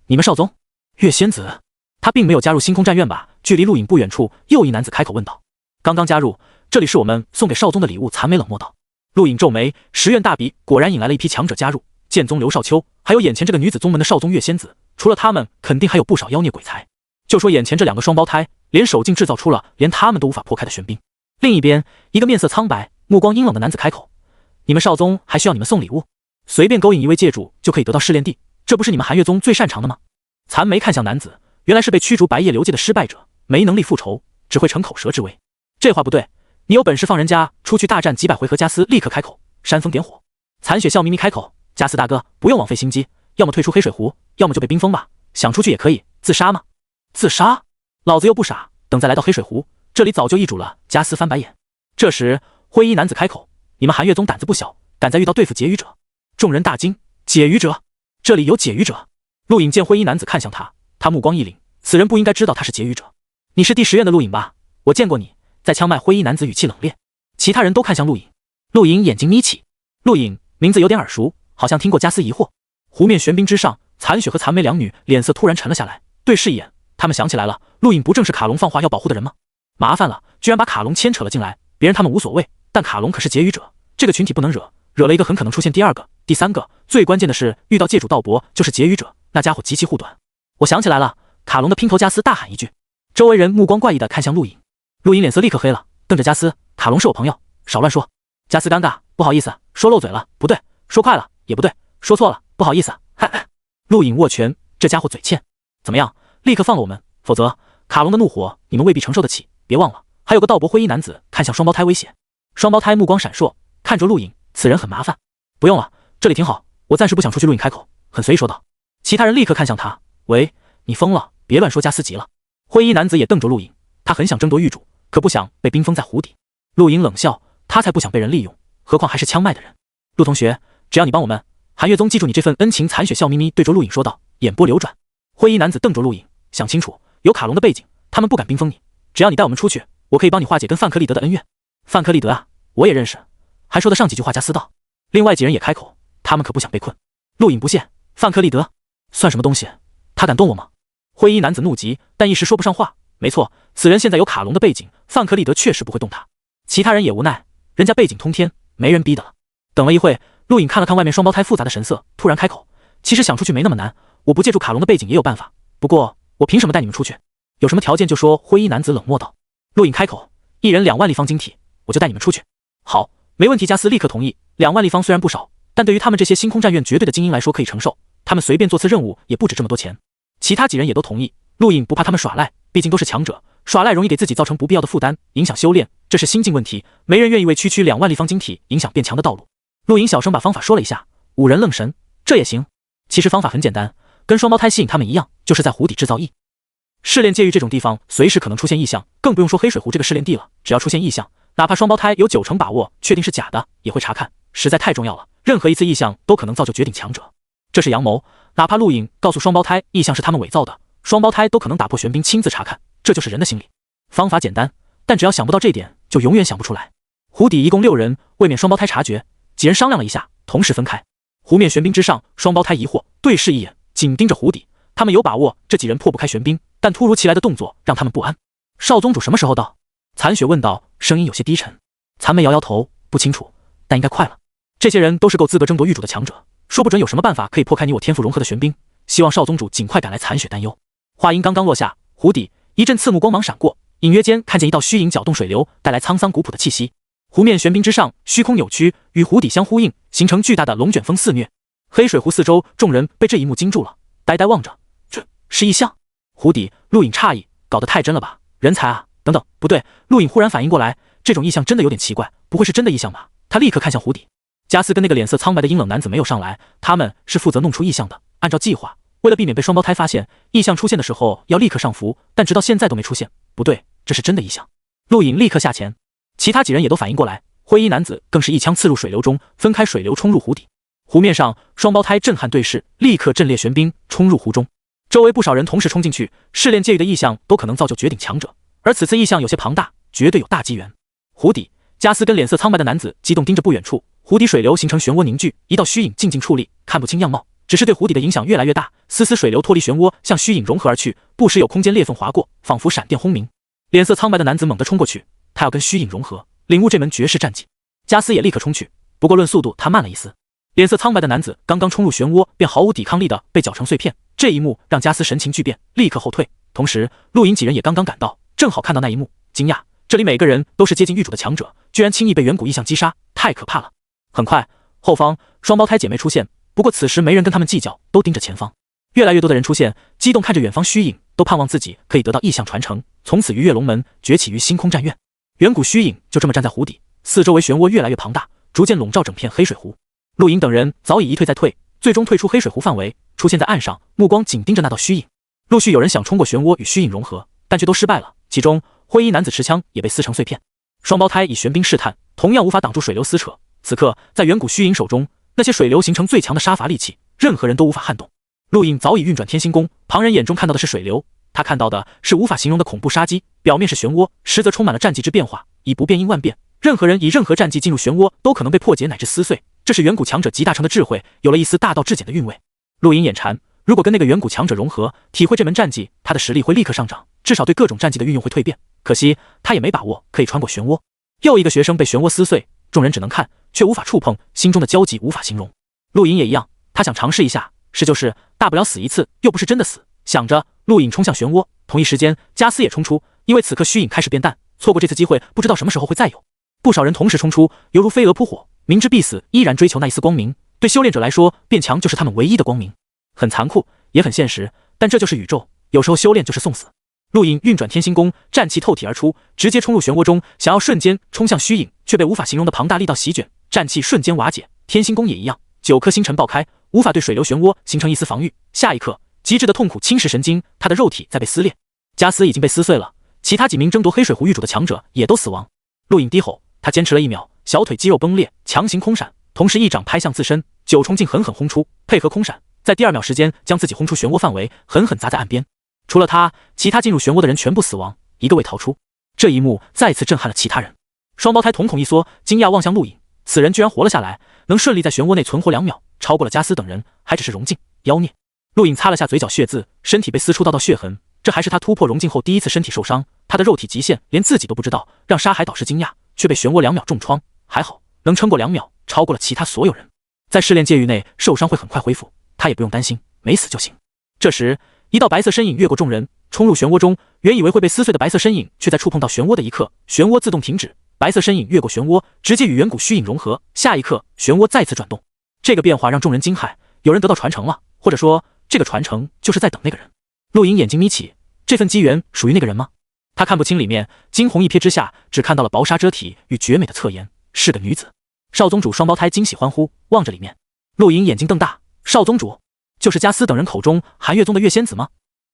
你们少宗？月仙子，他并没有加入星空战院吧？距离陆影不远处，又一男子开口问道。刚刚加入，这里是我们送给少宗的礼物。残梅冷漠道。陆影皱眉，10院大比果然引来了一批强者加入，剑宗刘少秋，还有眼前这个女子宗门的少宗月仙子，除了他们，肯定还有不少妖孽鬼才。就说眼前这2个双胞胎，连手竟制造出了连他们都无法破开的玄冰。另一边，一个面色苍白、目光阴冷的男子开口：你们少宗还需要你们送礼物？随便勾引一位界主就可以得到试炼地，这不是你们寒月宗最擅长的吗？残梅看向男子，原来是被驱逐白夜流界的失败者，没能力复仇，只会逞口舌之威。这话不对，你有本事放人家出去大战几百回合！加斯立刻开口，煽风点火。残雪笑眯眯开口：加斯大哥，不用枉费心机，要么退出黑水湖，要么就被冰封吧，想出去也可以，自杀吗？自杀？老子又不傻，等再来到黑水湖，这里早就易主了。加斯翻白眼。这时灰衣男子开口：你们寒月宗胆子不小，敢在遇到对付解语者？众人大惊：解语者？这里有解语者？陆影见灰衣男子看向他，他目光一凛，此人不应该知道他是解语者。你是第10院的陆影吧？我见过你。在枪脉，灰衣男子语气冷冽。其他人都看向陆影，陆影眼睛眯起。陆影名字有点耳熟，好像听过。加斯疑惑。湖面玄冰之上，残雪和残梅2女脸色突然沉了下来，对视一眼，他们想起来了，陆影不正是卡隆放话要保护的人吗？麻烦了，居然把卡隆牵扯了进来。别人他们无所谓，但卡隆可是解语者，这个群体不能惹，惹了一个很可能出现第2个、第3个。最关键的是，遇到界主道伯就是解语者，那家伙极其护短。我想起来了，卡隆的拼头！加斯大喊一句。周围人目光怪异地看向陆影，陆影脸色立刻黑了，瞪着加斯：卡隆是我朋友，少乱说。加斯尴尬，不好意思，说漏嘴了，不对，说快了也不对，说错了，不好意思。陆影握拳，这家伙嘴欠，怎么样？立刻放了我们，否则卡隆的怒火你们未必承受得起。别忘了，还有个道伯！灰衣男子看向双胞胎威胁。双胞胎目光闪烁，看着陆影，此人很麻烦。不用了，这里挺好，我暂时不想出去。陆影开口，很随意说道。其他人立刻看向他，喂，你疯了？别乱说！加斯急了。灰衣男子也瞪着陆影，他很想争夺玉主，可不想被冰封在湖底。陆影冷笑，他才不想被人利用，何况还是枪脉的人。陆同学，只要你帮我们，寒月宗记住你这份恩情。残雪笑眯眯对着陆影说道，眼波流转。灰衣男子瞪着陆影，想清楚，有卡隆的背景，他们不敢冰封你，只要你带我们出去，我可以帮你化解跟范克利德的恩怨。范克利德啊，我也认识，还说得上几句话。加斯道。另外几人也开口，他们可不想被困。陆影不屑，范克利德算什么东西？他敢动我吗？灰衣男子怒极，但一时说不上话。没错，此人现在有卡隆的背景，范克利德确实不会动他。其他人也无奈，人家背景通天，没人逼的了。等了一会，陆影看了看外面双胞胎复杂的神色，突然开口：其实想出去没那么难，我不借助卡隆的背景也有办法，不过我凭什么带你们出去？有什么条件就说。灰衣男子冷漠道。陆影开口：一人2万立方晶体，我就带你们出去。好，没问题。加斯立刻同意。2万立方虽然不少，但对于他们这些星空战院绝对的精英来说可以承受，他们随便做次任务也不止这么多钱。其他几人也都同意。陆影不怕他们耍赖，毕竟都是强者，耍赖容易给自己造成不必要的负担，影响修炼，这是心境问题，没人愿意为区2万立方晶体影响变强的道路。陆影小声把方法说了一下，5人愣神，这也行？其实方法很简单，跟双胞胎吸引他们一样，就是在湖底制造异。试炼界域这种地方随时可能出现异象，更不用说黑水湖这个试炼地了，只要出现异象，哪怕双胞胎有90%把握确定是假的，也会查看，实在太重要了，任何一次异象都可能造就绝顶强者。这是阳谋，哪怕陆影告诉双胞胎异象是他们伪造的，双胞胎都可能打破玄冰亲自查看，这就是人的心理。方法简单，但只要想不到这点，就永远想不出来。湖底一共6人，未免双胞胎察觉，几人商量了一下，同时分开。湖面玄冰之上，双胞胎疑惑，对视一眼，紧盯着湖底。他们有把握这几人破不开玄冰，但突如其来的动作让他们不安。少宗主什么时候到？残雪问道，声音有些低沉。残梅摇摇头，不清楚，但应该快了。这些人都是够资格争夺玉主的强者，说不准有什么办法可以破开你我天赋融合的玄冰。希望少宗主尽快赶来。残雪担忧。话音刚刚落下，湖底一阵刺目光芒闪过，隐约间看见一道虚影搅动水流，带来沧桑古朴的气息。湖面玄冰之上，虚空扭曲，与湖底相呼应，形成巨大的龙卷风肆虐。黑水湖四周，众人被这一幕惊住了，呆呆望着。这是异象？湖底陆隐诧异，搞得太真了吧？人才啊！等等，不对！陆隐忽然反应过来，这种异象真的有点奇怪，不会是真的异象吧？他立刻看向湖底。加斯跟那个脸色苍白的阴冷男子没有上来，他们是负责弄出异象的。按照计划，为了避免被双胞胎发现，异象出现的时候要立刻上浮，但直到现在都没出现。不对，这是真的异象。陆隐立刻下前，其他几人也都反应过来，灰衣男子更是一枪刺入水流中，分开水流冲入湖底。湖面上，双胞胎震撼对视，立刻阵列玄冰冲入湖中。周围不少人同时冲进去，试炼界域的异象都可能造就绝顶强者，而此次异象有些庞大，绝对有大机缘。湖底，加斯跟脸色苍白的男子激动盯着不远处，湖底水流形成漩涡凝聚，一道虚影静静矗立，看不清样貌，只是对湖底的影响越来越大。丝丝水流脱离漩涡，向虚影融合而去，不时有空间裂缝划过，仿佛闪电轰鸣。脸色苍白的男子猛地冲过去，他要跟虚影融合，领悟这门绝世战技。加斯也立刻冲去，不过论速度他慢了一丝。脸色苍白的男子刚刚冲入漩涡，便毫无抵抗力的被搅成碎片。这一幕让加斯神情巨变，立刻后退。同时，陆隐几人也刚刚赶到，正好看到那一幕，惊讶：这里每个人都是接近玉主的强者，居然轻易被远古异象击杀，太可怕了！很快，后方双胞胎姐妹出现，不过此时没人跟他们计较，都盯着前方。越来越多的人出现，激动看着远方虚影，都盼望自己可以得到异象传承，从此鱼跃龙门，崛起于星空战院。远古虚影就这么站在湖底，四周围漩涡越来越庞大，逐渐笼罩整片黑水湖。陆隐等人早已一退再退，最终退出黑水湖范围，出现在岸上，目光紧盯着那道虚影。陆续有人想冲过漩涡与虚影融合，但却都失败了，其中灰衣男子持枪也被撕成碎片。双胞胎以玄冰试探，同样无法挡住水流撕扯。此刻在远古虚影手中，那些水流形成最强的杀伐利器，任何人都无法撼动。陆隐早已运转天星功，旁人眼中看到的是水流，他看到的是无法形容的恐怖杀机。表面是漩涡，实则充满了战技之变化，以不变应万变，任何人以任何战技进入漩涡，都可能被破解乃至撕碎。这是远古强者集大成的智慧，有了一丝大道至简的韵味。陆隐眼馋，如果跟那个远古强者融合，体会这门战技，他的实力会立刻上涨，至少对各种战技的运用会蜕变。可惜他也没把握可以穿过漩涡。又一个学生被漩涡撕碎，众人只能看，却无法触碰，心中的焦急无法形容。陆隐也一样，他想尝试一下，是就是，大不了死一次，又不是真的死。想着，陆隐冲向漩涡，同一时间，加斯也冲出，因为此刻虚影开始变淡，错过这次机会，不知道什么时候会再有。不少人同时冲出，犹如飞蛾扑火，明知必死，依然追求那一丝光明。对修炼者来说，变强就是他们唯一的光明。很残酷，也很现实，但这就是宇宙，有时候修炼就是送死。陆隐运转天星功，战气透体而出，直接冲入漩涡中，想要瞬间冲向虚影，却被无法形容的庞大力道席卷，战气瞬间瓦解。天星功也一样，9颗星辰爆开，无法对水流漩涡形成一丝防御。下一刻，极致的痛苦侵蚀神经，他的肉体在被撕裂。加斯已经被撕碎了，其他几名争夺黑水湖玉主的强者也都死亡。陆隐低吼，他坚持了1秒，小腿肌肉崩裂，强行空闪，同时一掌拍向自身，9重劲狠狠轰出，配合空闪，在第2秒时间将自己轰出漩涡范围，狠狠砸在岸边。除了他，其他进入漩涡的人全部死亡，一个未逃出。这一幕再次震撼了其他人。双胞胎瞳孔一缩，惊讶望向陆隐，此人居然活了下来，能顺利在漩涡内存活2秒，超过了加斯等人，还只是融境妖孽。陆隐擦了下嘴角血渍，身体被撕出道道血痕，这还是他突破融境后第一次身体受伤，他的肉体极限连自己都不知道，让沙海导师惊讶，却被漩涡2秒重创，还好能撑过2秒，超过了其他所有人。在试炼界域内受伤会很快恢复，他也不用担心，没死就行。这时一道白色身影越过众人，冲入漩涡中，原以为会被撕碎的白色身影，却在触碰到漩涡的一刻，漩涡自动停止，白色身影越过漩涡，直接与远古虚影融合。下一刻，漩涡再次转动。这个变化让众人惊骇，有人得到传承了，或者说，这个传承就是在等那个人。陆隐眼睛眯起，这份机缘属于那个人吗？他看不清里面，惊鸿一瞥之下，只看到了薄纱遮体与绝美的侧颜，是个女子。少宗主双胞胎惊喜欢呼，望着里面。陆隐眼睛瞪大，少宗主就是加斯等人口中寒月宗的月仙子吗？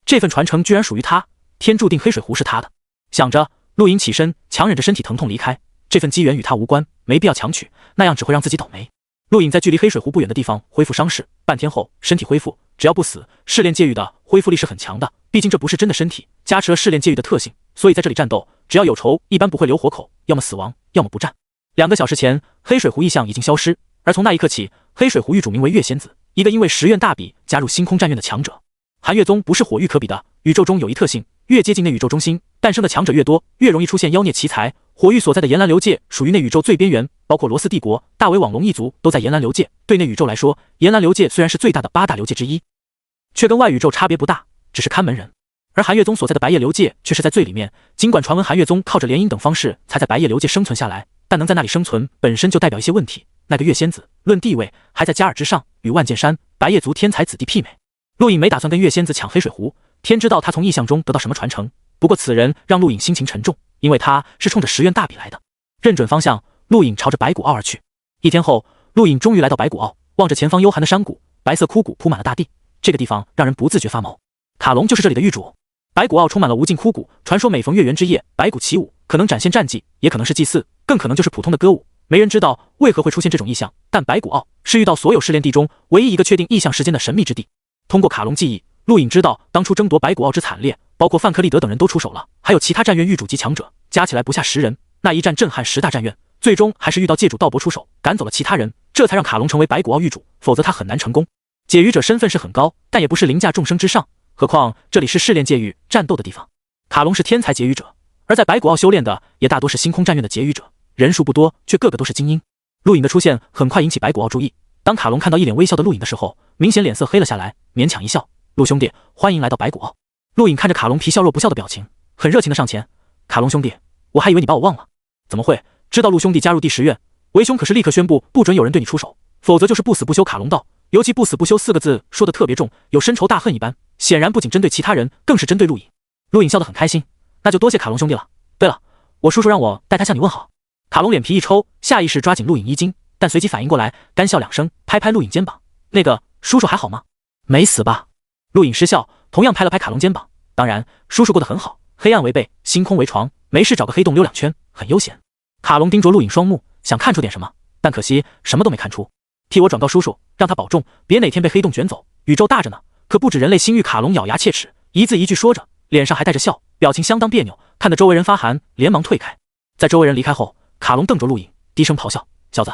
这份传承居然属于他，天注定黑水湖是他的。想着，陆隐起身，强忍着身体疼痛离开。这份机缘与他无关，没必要强取，那样只会让自己倒霉。陆隐在距离黑水湖不远的地方恢复伤势，半天后身体恢复，只要不死，试炼界域的恢复力是很强的，毕竟这不是真的身体，加持了试炼界域的特性，所以在这里战斗，只要有仇，一般不会留活口，要么死亡，要么不战。2个小时前，黑水湖异象已经消失，而从那一刻起，黑水湖域主名为月仙子，一个因为10院大比加入星空战院的强者。寒月宗不是火域可比的，宇宙中有一特性，越接近内宇宙中心，诞生的强者越多，越容易出现妖孽奇才。火域所在的岩兰流界属于内宇宙最边缘，包括罗斯帝国、大尾网龙一族都在岩兰流界。对内宇宙来说，岩兰流界虽然是最大的8大流界之一，却跟外宇宙差别不大，只是看门人。而寒月宗所在的白夜流界却是在最里面，尽管传闻寒月宗靠着联姻等方式才在白夜流界生存下来，但能在那里生存本身就代表一些问题。那个月仙子论地位还在加尔之上，与万剑山、白夜族天才子弟媲美。陆颖没打算跟月仙子抢黑水湖，天知道他从异象中得到什么传承。不过此人让陆颖心情沉重，因为他是冲着10院大比来的。认准方向，陆颖朝着白骨坳而去。1天后，陆颖终于来到白骨坳，望着前方幽寒的山谷，白色枯骨铺满了大地，这个地方让人不自觉发毛。卡隆就是这里的域主。白骨坳充满了无尽枯骨，传说每逢月圆之夜，白骨起舞，可能展现战绩，也可能是祭祀，更可能就是普通的歌舞。没人知道为何会出现这种异象，但白骨坳是遇到所有试炼地中唯一一个确定异象时间的神秘之地。通过卡隆记忆，陆颖知道当初争夺白骨坳之惨烈，包括范克利德等人都出手了，还有其他战院域主级强者，加起来不下10人。那一战震撼10大战院，最终还是遇到界主道伯出手，赶走了其他人，这才让卡隆成为白骨坳域主，否则他很难成功。解域者身份是很高，但也不是凌驾众生之上，何况这里是试炼界域战斗的地方。卡隆是天才解域者，而在白骨坳修炼的也大多是星空战院的解域者，人数不多，却个个都是精英。陆颖的出现很快引起白骨坳注意，当卡隆看到一脸微笑的陆颖的时候，明显脸色黑了下来，勉强一笑：“陆兄弟，欢迎来到白骨坳。”陆颖看着卡隆皮笑肉不笑的表情，很热情的上前：“卡隆兄弟，我还以为你把我忘了。”“怎么会？知道陆兄弟加入第10院，为兄可是立刻宣布不准有人对你出手，否则就是不死不休。”卡隆道，尤其不死不休4个字说的特别重，有深仇大恨一般，显然不仅针对其他人，更是针对陆颖。陆颖笑得很开心：“那就多谢卡隆兄弟了。对了，我叔叔让我带他向你问好。”卡隆脸皮一抽，下意识抓紧陆颖衣襟，但随即反应过来，干笑2声，拍拍陆颖肩膀：“那个叔叔还好吗？没死吧？”陆颖失笑，同样拍了拍卡隆肩膀：“当然，叔叔过得很好，黑暗为被，星空为床，没事找个黑洞溜2圈，很悠闲。”卡隆盯着陆颖双目，想看出点什么，但可惜什么都没看出。替我转告叔叔，让他保重，别哪天被黑洞卷走。宇宙大着呢，可不止人类星域。卡隆咬牙切齿，一字一句说着，脸上还带着笑，表情相当别扭，看得周围人发寒，连忙退开。在周围人离开后，卡隆瞪着陆颖，低声咆哮：“小子，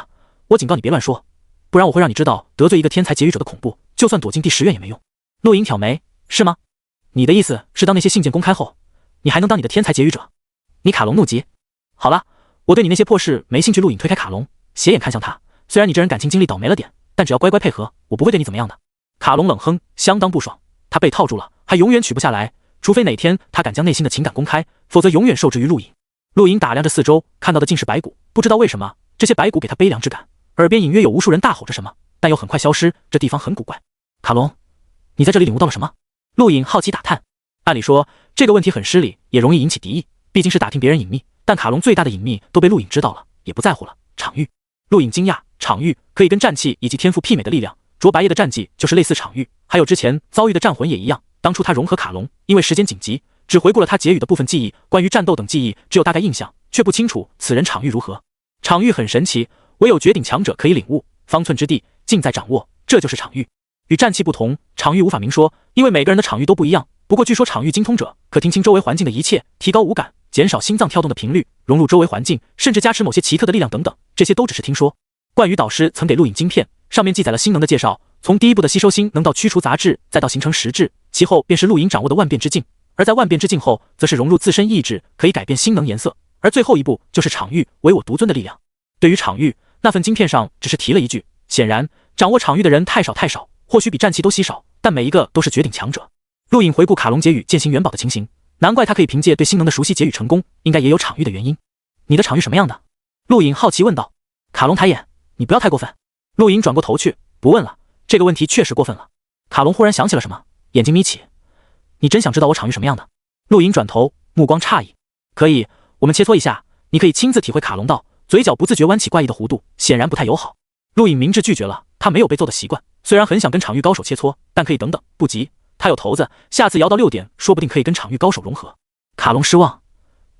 我警告你别乱说，不然我会让你知道得罪一个天才劫狱者的恐怖，就算躲进第10院也没用。”陆颖挑眉：“是吗？你的意思是当那些信件公开后，你还能当你的天才劫狱者？”你卡隆怒极：“好了，我对你那些破事没兴趣。”陆颖推开卡隆，斜眼看向他：“虽然你这人感情经历倒霉了点，但只要乖乖配合，我不会对你怎么样的。”卡隆冷哼，相当不爽，他被套住了，还永远取不下来，除非哪天他敢将内心的情感公开，否则永远受制于陆颖。陆颖打量着四周，看到的尽是白骨，不知道为什么这些白骨给他悲凉之感，耳边隐约有无数人大吼着什么，但又很快消失，这地方很古怪。卡隆，你在这里领悟到了什么？陆颖好奇打探。按理说这个问题很失礼，也容易引起敌意，毕竟是打听别人隐秘，但卡隆最大的隐秘都被陆颖知道了，也不在乎了。场域。陆颖惊讶，场域可以跟战气以及天赋媲美的力量，卓白夜的战绩就是类似场域，还有之前遭遇的战魂也一样。当初他融合卡隆，因为时间紧急，只回顾了他结语的部分记忆，关于战斗等记忆只有大概印象，却不清楚此人场域如何。场域很神奇，唯有绝顶强者可以领悟，方寸之地尽在掌握，这就是场域。与战气不同，场域无法明说，因为每个人的场域都不一样。不过据说场域精通者可听清周围环境的一切，提高五感，减少心脏跳动的频率，融入周围环境，甚至加持某些奇特的力量等等，这些都只是听说。冠宇导师曾给陆颖晶片，上面记载了星能的介绍，从第一步的吸收星能到驱除杂质，再到形成实质，其后便是陆颖掌握的万变之境，而在万变之境后，则是融入自身意志，可以改变星能颜色，而最后一步就是场域，唯我独尊的力量。对于场域，那份晶片上只是提了一句，显然掌握场域的人太少，或许比战气都稀少，但每一个都是绝顶强者。陆颖回顾卡隆结语践行元宝的情形，难怪他可以凭借对星能的熟悉结语成功，应该也有场域的原因。你的场域什么样的？陆颖好奇问道。卡隆抬眼，你不要太过分。陆颖转过头去，不问了，这个问题确实过分了。卡隆忽然想起了什么，眼睛眯起，你真想知道我场域什么样的？陆颖转头，目光诧异。可以，我们切磋一下，你可以亲自体会。卡隆道，嘴角不自觉弯起怪异的弧度，显然不太友好。陆颖明智拒绝了，他没有被揍的习惯，虽然很想跟场域高手切磋，但可以等等，不急。他有头子，下次摇到6点，说不定可以跟场域高手融合。卡隆失望，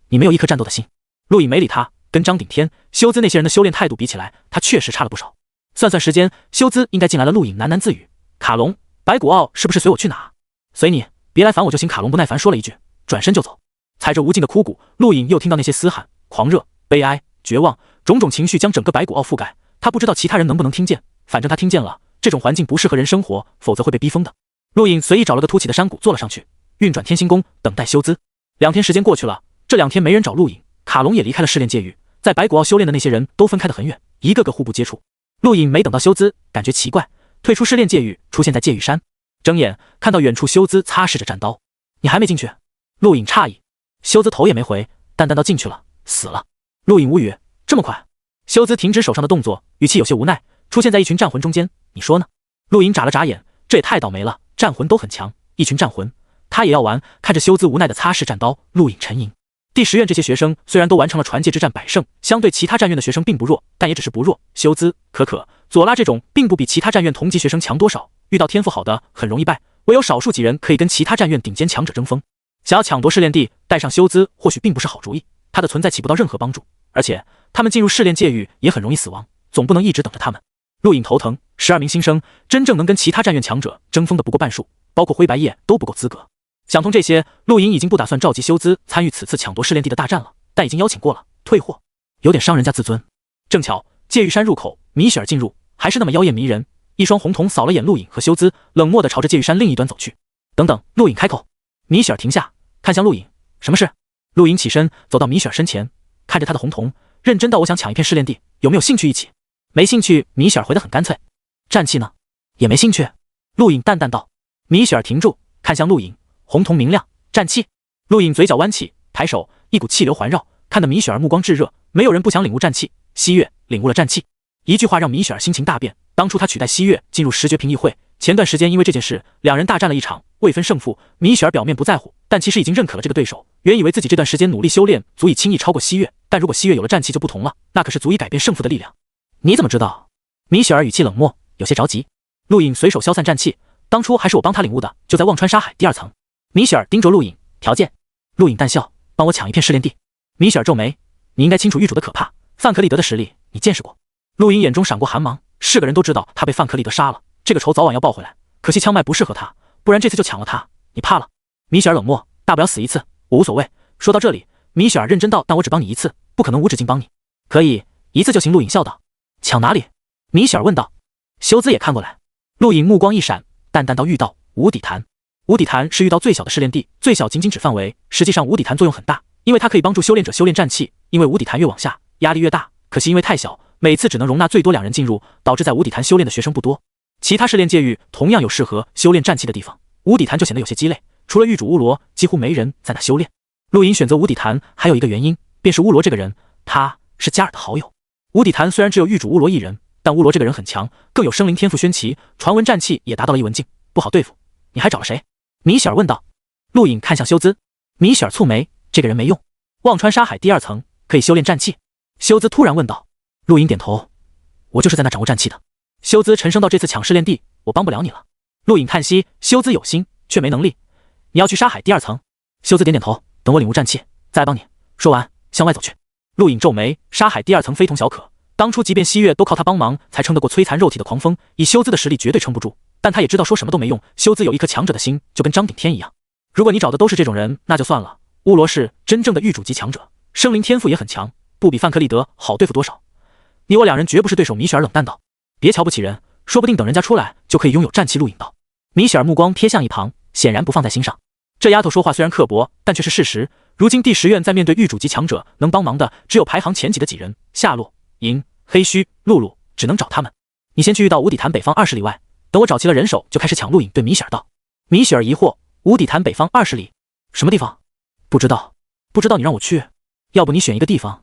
你没有一颗战斗的心。陆颖没理他，跟张顶天、修兹那些人的修炼态度比起来，他确实差了不少。算算时间，修兹应该进来了。陆颖喃喃自语：卡隆，白骨坳是不是随我去哪？随你，别来烦我就行。卡隆不耐烦说了一句，转身就走。踩着无尽的枯骨，陆隐又听到那些嘶喊、狂热、悲哀、绝望，种种情绪将整个白骨坳覆盖。他不知道其他人能不能听见，反正他听见了。这种环境不适合人生活，否则会被逼疯的。陆隐随意找了个凸起的山谷坐了上去，运转天心功，等待修姿。2天时间过去了，这2天没人找陆隐，卡隆也离开了试炼界域，在白骨坳修炼的那些人都分开得很远，一个个互不接触。陆隐没等到修姿，感觉奇怪，退出试炼界域，出现在界域山。睁眼看到远处修姿擦拭着战刀，你还没进去？陆隐诧异。修姿头也没回，淡淡道进去了，死了。陆隐无语，这么快？修姿停止手上的动作，语气有些无奈，出现在一群战魂中间，你说呢？陆隐眨了眨眼，这也太倒霉了，战魂都很强，一群战魂，他也要玩。看着修姿无奈的擦拭战刀，陆隐沉吟。第10院这些学生虽然都完成了传界之战100胜，相对其他战院的学生并不弱，但也只是不弱。修姿、可可、佐拉这种并不比其他战院同级学生强多少，遇到天赋好的很容易败，唯有少数几人可以跟其他战院顶尖强者争锋。想要抢夺试炼地，带上修姿或许并不是好主意，他的存在起不到任何帮助，而且他们进入试炼界域也很容易死亡，总不能一直等着他们。陆隐头疼，12名新生真正能跟其他战院强者争锋的不过半数，包括灰白叶都不够资格。想通这些，陆隐已经不打算召集修姿参与此次抢夺试炼地的大战了，但已经邀请过了，退货有点伤人家自尊。正巧界域山入口，米雪儿进入，还是那么妖艳迷人，一双红瞳扫了眼陆隐和修姿，冷漠地朝着界域山另一端走去。等等，陆隐开口。米雪儿停下，看向陆隐，什么事？陆隐起身走到米雪儿身前，看着她的红瞳，认真道：我想抢一片试炼地，有没有兴趣一起？没兴趣。米雪儿回得很干脆。战气呢？也没兴趣。陆隐淡淡道。米雪儿停住，看向陆隐，红瞳明亮。战气？陆隐嘴角弯起，抬手，一股气流环绕，看得米雪儿目光炙热。没有人不想领悟战气，西月领悟了战气。一句话让米雪儿心情大变。当初她取代西月进入10绝评议会，前段时间因为这件事，两人大战了一场，未分胜负。米雪儿表面不在乎，但其实已经认可了这个对手。原以为自己这段时间努力修炼，足以轻易超过西月，但如果西月有了战气就不同了，那可是足以改变胜负的力量。你怎么知道？米雪儿语气冷漠，有些着急。陆隐随手消散战气，当初还是我帮他领悟的，就在忘川沙海第2层。米雪儿盯着陆隐，条件？陆隐淡笑，帮我抢一片试炼地。米雪儿皱眉，你应该清楚狱主的可怕，范可里德的实力你见识过？陆隐眼中闪过寒芒，是个人都知道他被范可里德杀了，这个仇早晚要报回来，可惜枪脉不适合他，不然这次就抢了他。你怕了？米雪儿冷漠，大不了死一次，我无所谓。说到这里，米雪儿认真道，但我只帮你一次，不可能无止境帮你。可以，一次就行。陆隐笑道。抢哪里？米雪儿问道。修姿也看过来。陆隐目光一闪，淡淡道：遇到无底潭。无底潭是遇到最小的试炼地，最小仅仅指范围，实际上无底潭作用很大，因为它可以帮助修炼者修炼战气，因为无底潭越往下压力越大，可惜因为太小，每次只能容纳最多2人进入，导致在无底潭修炼的学生不多。其他试炼界域同样有适合修炼战气的地方，无底潭就显得有些鸡肋，除了狱主乌罗，几乎没人在那修炼。陆隐选择无底潭还有一个原因，便是乌罗这个人，他是加尔的好友。无底潭虽然只有狱主乌罗一人，但乌罗这个人很强，更有生灵天赋宣奇，传闻战气也达到了一文境，不好对付。你还找了谁？米雪儿问道。陆隐看向修姿。米雪儿蹙眉，这个人没用。忘川沙海第2层可以修炼战气。修姿突然问道。陆隐点头，我就是在那掌握战气的。修姿沉声道，这次抢试炼地我帮不了你了。陆隐叹息，修姿有心却没能力。你要去沙海第2层？修姿点点头，等我领悟战气再来帮你。说完向外走去。陆隐皱眉，沙海第2层非同小可，当初即便西月都靠他帮忙才撑得过摧残肉体的狂风，以修姿的实力绝对撑不住，但他也知道说什么都没用，修姿有一颗强者的心，就跟张顶天一样。如果你找的都是这种人，那就算了。乌罗是真正的狱主级强者，生灵天赋也很强，不比范克利德好对付多少。你我2人绝不是对手。米雪儿冷淡道。别瞧不起人，说不定等人家出来就可以拥有战气。陆隐道。米雪儿目光瞥向一旁，显然不放在心上。这丫头说话虽然刻薄，但却是事实。如今第10院在面对狱主级强者，能帮忙的只有排行前几的几人，夏洛、银、黑须、露露，只能找他们。你先去遇到无底潭北方20里外，等我找齐了人手就开始抢。陆隐对米雪儿道。米雪儿疑惑，无底潭北方20里，什么地方？不知道。不知道你让我去？要不你选一个地方，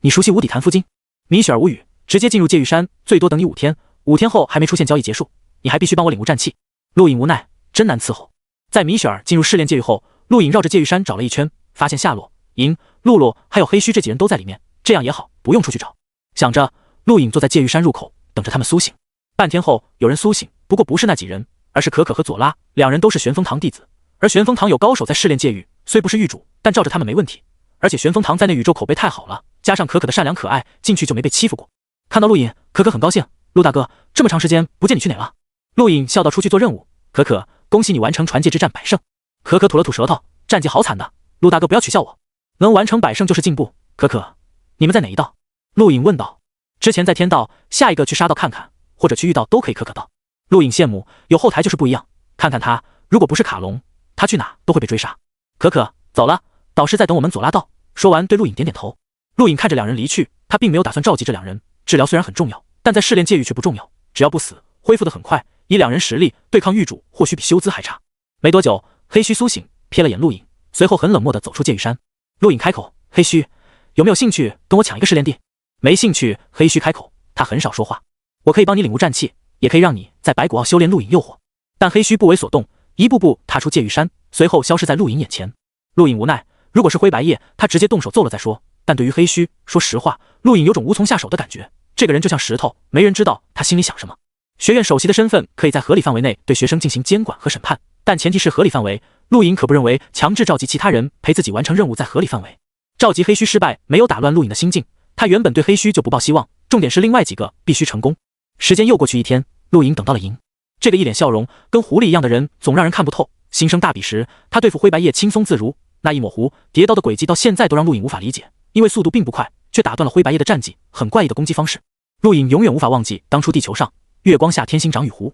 你熟悉无底潭附近？米雪儿无语，直接进入界域山，最多等你5天，5天后还没出现交易结束，你还必须帮我领悟战气。陆隐无奈，真难伺候。在米雪儿进入试炼界域后，陆隐绕着界域山找了一圈，发现夏洛、银、露露还有黑须这几人都在里面，这样也好，不用出去找。想着，陆隐坐在界域山入口，等着他们苏醒。半天后，有人苏醒，不过不是那几人，而是可可和佐拉，2人都是玄风堂弟子。而玄风堂有高手在试炼界域，虽不是狱主，但罩着他们没问题。而且玄风堂在那宇宙口碑太好了，加上可可的善良可爱，进去就没被欺负过。看到陆隐，可可很高兴。陆大哥，这么长时间不见你去哪了？陆隐笑道，出去做任务。可可，恭喜你完成传界之战100胜。可可吐了吐舌头，战绩好惨的，陆大哥不要取笑我，能完成百胜就是进步。可可，你们在哪一道？陆颖问道。之前在天道，下一个去沙道看看，或者去玉道都可以。可可道。陆颖羡慕，有后台就是不一样。看看他，如果不是卡龙，他去哪都会被追杀。可可，走了，导师在等我们左拉道。说完对陆颖点点头。陆颖看着两人离去，他并没有打算召集这两人。治疗虽然很重要，但在试炼界域却不重要，只要不死，恢复得很快。以两人实力对抗狱主，或许比修兹还差。没多久，黑须苏醒，瞥了眼陆颖，随后很冷漠地走出界域山。陆颖开口：“黑须，有没有兴趣跟我抢一个试炼地？”没兴趣。黑须开口，他很少说话。我可以帮你领悟战气，也可以让你在白骨奥修炼。陆颖诱惑，但黑须不为所动，一步步踏出界域山，随后消失在陆颖眼前。陆颖无奈，如果是灰白叶，他直接动手揍了再说。但对于黑须，说实话，陆颖有种无从下手的感觉。这个人就像石头，没人知道他心里想什么。学院首席的身份可以在合理范围内对学生进行监管和审判，但前提是合理范围。陆颖可不认为强制召集其他人陪自己完成任务在合理范围。召集黑须失败，没有打乱陆颖的心境。他原本对黑须就不抱希望，重点是另外几个必须成功。时间又过去一天，陆颖等到了赢。这个一脸笑容跟狐狸一样的人总让人看不透。新生大比时，他对付灰白叶轻松自如，那一抹弧叠刀的轨迹到现在都让陆颖无法理解，因为速度并不快，却打断了灰白叶的战绩，很怪异的攻击方式。陆颖永远无法忘记当初地球上月光下天星掌与狐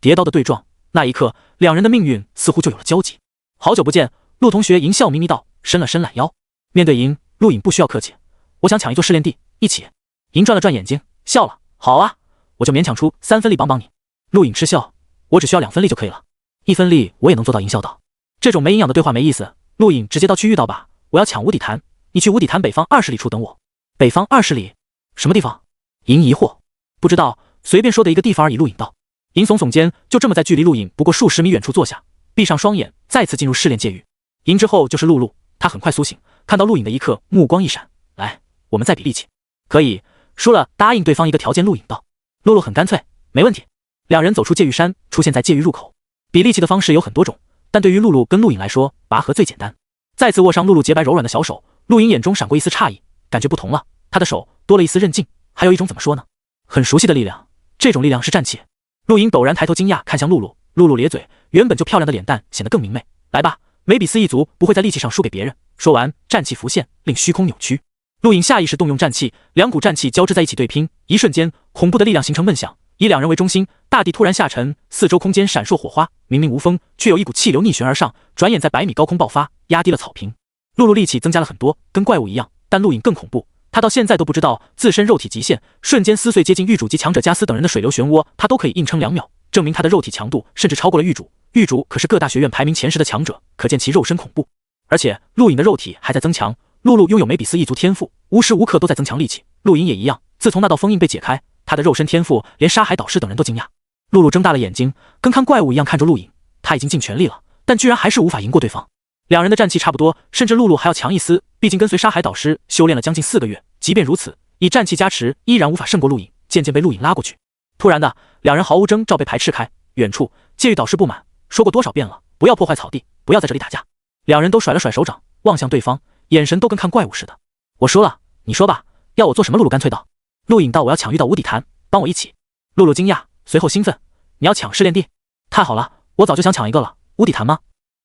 叠刀的对撞，那一刻两人的命运似乎就有了交集。好久不见，陆同学迎笑眯眯道，伸了伸懒腰。面对赢，陆颖不需要客气，我想抢一座试炼地，一起。赢转了转眼睛，笑了，好啊，我就勉强出3分力帮帮你。陆颖嗤笑，我只需要2分力就可以了，1分力我也能做到。赢笑道，这种没营养的对话没意思。陆颖直接道去遇到吧，我要抢无底潭，你去无底潭北方20里处等我。北方20里？什么地方？赢疑惑，不知道，随便说的一个地方而已。陆颖道。赢耸耸肩，就这么在距离陆颖不过数十米远处坐下，闭上双眼，再次进入试炼界域。赢之后就是露露，他很快苏醒，看到陆颖的一刻，目光一闪，来，我们再比力气。可以，输了答应对方一个条件。陆颖道。露露很干脆，没问题。两人走出界域山，出现在界域入口。比力气的方式有很多种，但对于露露跟陆颖来说，拔河最简单。再次握上露露洁白柔软的小手，陆颖眼中闪过一丝诧异，感觉不同了，他的手多了一丝韧劲，还有一种怎么说呢，很熟悉的力量。这种力量是战气。陆颖陡然抬头惊讶看向露露，露露咧嘴，原本就漂亮的脸蛋显得更明媚。来吧，梅比斯一族不会在力气上输给别人。说完，战气浮现，令虚空扭曲。陆颖下意识动用战气，两股战气交织在一起对拼，一瞬间，恐怖的力量形成闷响。以两人为中心，大地突然下沉，四周空间闪烁火花，明明无风，却有一股气流逆旋而上，转眼在100米高空爆发，压低了草坪。露露力气增加了很多，跟怪物一样，但陆颖更恐怖。他到现在都不知道自身肉体极限，瞬间撕碎接近狱主级强者加斯等人的水流漩涡，他都可以硬撑2秒，证明他的肉体强度甚至超过了狱主。狱主可是各大学院排名前10的强者，可见其肉身恐怖。而且陆颖的肉体还在增强，露露拥有梅比斯一族天赋，无时无刻都在增强力气。陆颖也一样，自从那道封印被解开，他的肉身天赋连沙海导师等人都惊讶。露露睁大了眼睛，跟看怪物一样看着陆颖，他已经尽全力了，但居然还是无法赢过对方。两人的战气差不多，甚至露露还要强一丝，毕竟跟随沙海导师修炼了将近4个月。即便如此，以战气加持，依然无法胜过陆颖，渐渐被陆颖拉过去。突然的，两人毫无征兆被排斥开。远处，戒狱导师不满，说过多少遍了，不要破坏草地，不要在这里打架。两人都甩了甩手掌，望向对方，眼神都跟看怪物似的。我说了，你说吧，要我做什么？露露干脆道。陆颖道，我要抢遇到无底潭，帮我一起。露露惊讶，随后兴奋，你要抢试炼地？太好了，我早就想抢一个了。无底潭吗？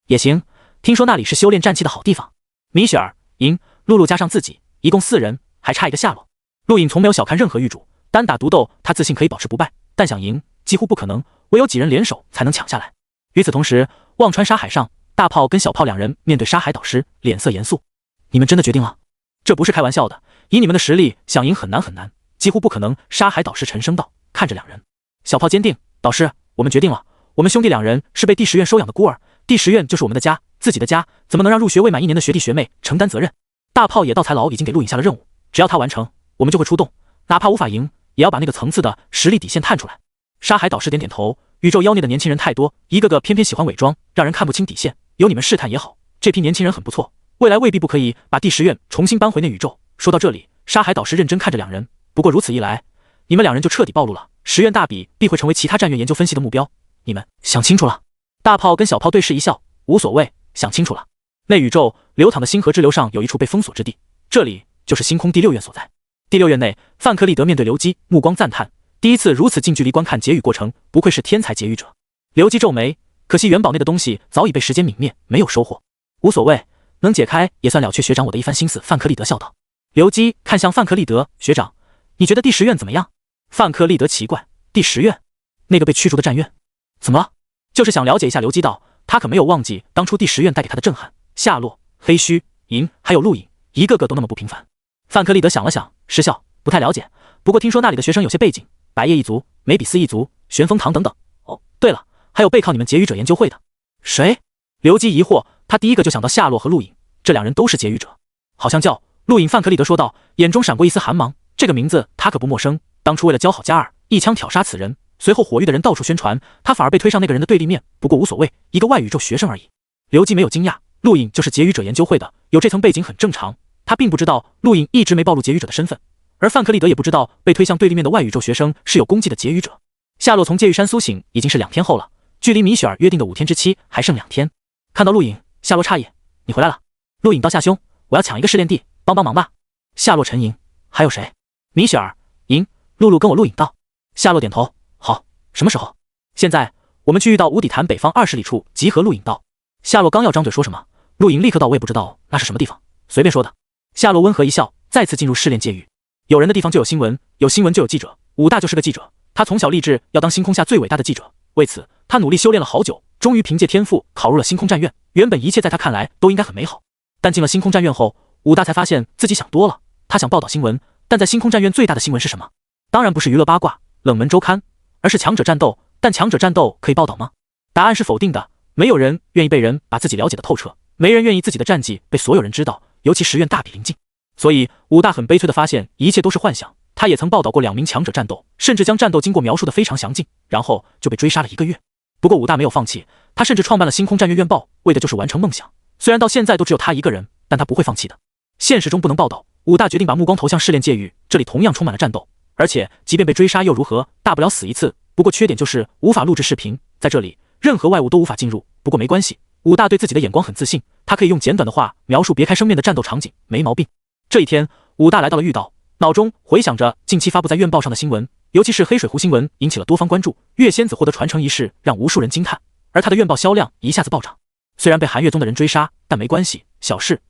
也行，听说那里是修炼战气的好地方。米雪儿、赢、露露加上自己，一共4人，还差一个下落。陆颖从没有小看任何狱主，单打独斗他自信可以保持不败，但想赢几乎不可能，唯有几人联手才能抢下来。与此同时，忘川沙海上，大炮跟小炮两人面对沙海导师，脸色严肃。你们真的决定了？这不是开玩笑的，以你们的实力，想赢很难很难，几乎不可能。沙海导师沉声道，看着两人。小炮坚定，导师，我们决定了，我们兄弟2人是被第10院收养的孤儿，第10院就是我们的家，自己的家，怎么能让入学未满1年的学弟学妹承担责任？大炮野道才老已经给陆颖下了任务，只要他完成，我们就会出动，哪怕无法赢，也要把那个层次的实力底线探出来。沙海导师点点头，宇宙妖孽的年轻人太多，一个个偏偏喜欢伪装，让人看不清底线，有你们试探也好，这批年轻人很不错，未来未必不可以把第10院重新搬回那宇宙。说到这里，沙海导师认真看着两人，不过如此一来，你们2人就彻底暴露了，10院大比必会成为其他战院研究分析的目标，你们想清楚了？大炮跟小炮对视一笑，无所谓，想清楚了。那宇宙流淌的星河之流上有一处被封锁之地，这里就是星空第6院所在。第6院内，范克利德面对刘基，目光赞叹，第一次如此近距离观看劫狱过程，不愧是天才劫狱者。刘基皱眉，可惜元宝内的东西早已被时间泯灭，没有收获。无所谓，能解开也算了却学长我的一番心思。范克利德笑道。刘基看向范克利德，学长，你觉得第10院怎么样？范克利德奇怪，第10院，那个被驱逐的战院，怎么了？就是想了解一下。刘基道，他可没有忘记当初第10院带给他的震撼，夏洛、黑须、银还有陆影，一个个都那么不平凡。范克利德想了想，失笑，不太了解，不过听说那里的学生有些背景，白夜一族、梅比斯一族、玄风堂等等。哦，对了，还有背靠你们劫狱者研究会的。谁？刘基疑惑，他第一个就想到夏洛和陆影，这两人都是劫狱者，好像叫陆影。范克利德说道，眼中闪过一丝寒芒，这个名字他可不陌生，当初为了交好加二，一枪挑杀此人，随后火狱的人到处宣传，他反而被推上那个人的对立面，不过无所谓，一个外宇宙学生而已。刘基没有惊讶，陆影就是劫狱者研究会的，有这层背景很正常，他并不知道陆影一直没暴露劫狱者的身份，而范克利德也不知道被推向对立面的外宇宙学生是有功绩的劫狱者。夏洛从戒狱山苏醒已经是2天后了，距离米雪儿约定的5天之期还剩2天。看到陆影，夏洛诧异，你回来了。陆影道，夏兄，我要抢一个试炼地，帮帮忙吧。夏洛沉吟，还有谁？米雪儿、银、露露跟我。陆影道。夏洛点头，好，什么时候？现在，我们去遇到无底潭北方20里处集合。陆影道。夏洛刚要张嘴说什么，陆影立刻道，我也不知道那是什么地方，随便说的。夏洛温和一笑，再次进入试炼戒狱。有人的地方就有新闻，有新闻就有记者，武大就是个记者，他从小立志要当星空下最伟大的记者，为此他努力修炼了好久，终于凭借天赋考入了星空战院。原本一切在他看来都应该很美好，但进了星空战院后，武大才发现自己想多了。他想报道新闻，但在星空战院最大的新闻是什么？当然不是娱乐八卦、冷门周刊，而是强者战斗。但强者战斗可以报道吗？答案是否定的。没有人愿意被人把自己了解的透彻，没人愿意自己的战绩被所有人知道，尤其10院大比邻近。所以武大很悲催地发现一切都是幻想。他也曾报道过2名强者战斗，甚至将战斗经过描述得非常详尽，然后就被追杀了1个月。不过武大没有放弃，他甚至创办了星空战院院报，为的就是完成梦想。虽然到现在都只有他一个人，但他不会放弃的。现实中不能报道，武大决定把目光投向试炼戒狱，这里同样充满了战斗，而且即便被追杀又如何，大不了死一次。不过缺点就是无法录制视频，在这里任何外物都无法进入。不过没关系，武大对自己的眼光很自信，他可以用简短的话描述别开生面的战斗场景，没毛病。这一天，武大来到了御道，脑中回想着近期发布在院报上的新闻，尤其是黑水湖新闻引起了多方关注，月仙子获得传承一事让无数人惊叹，而他的院报销量一下子暴涨。虽然被寒月宗的人追杀，但没关系，小事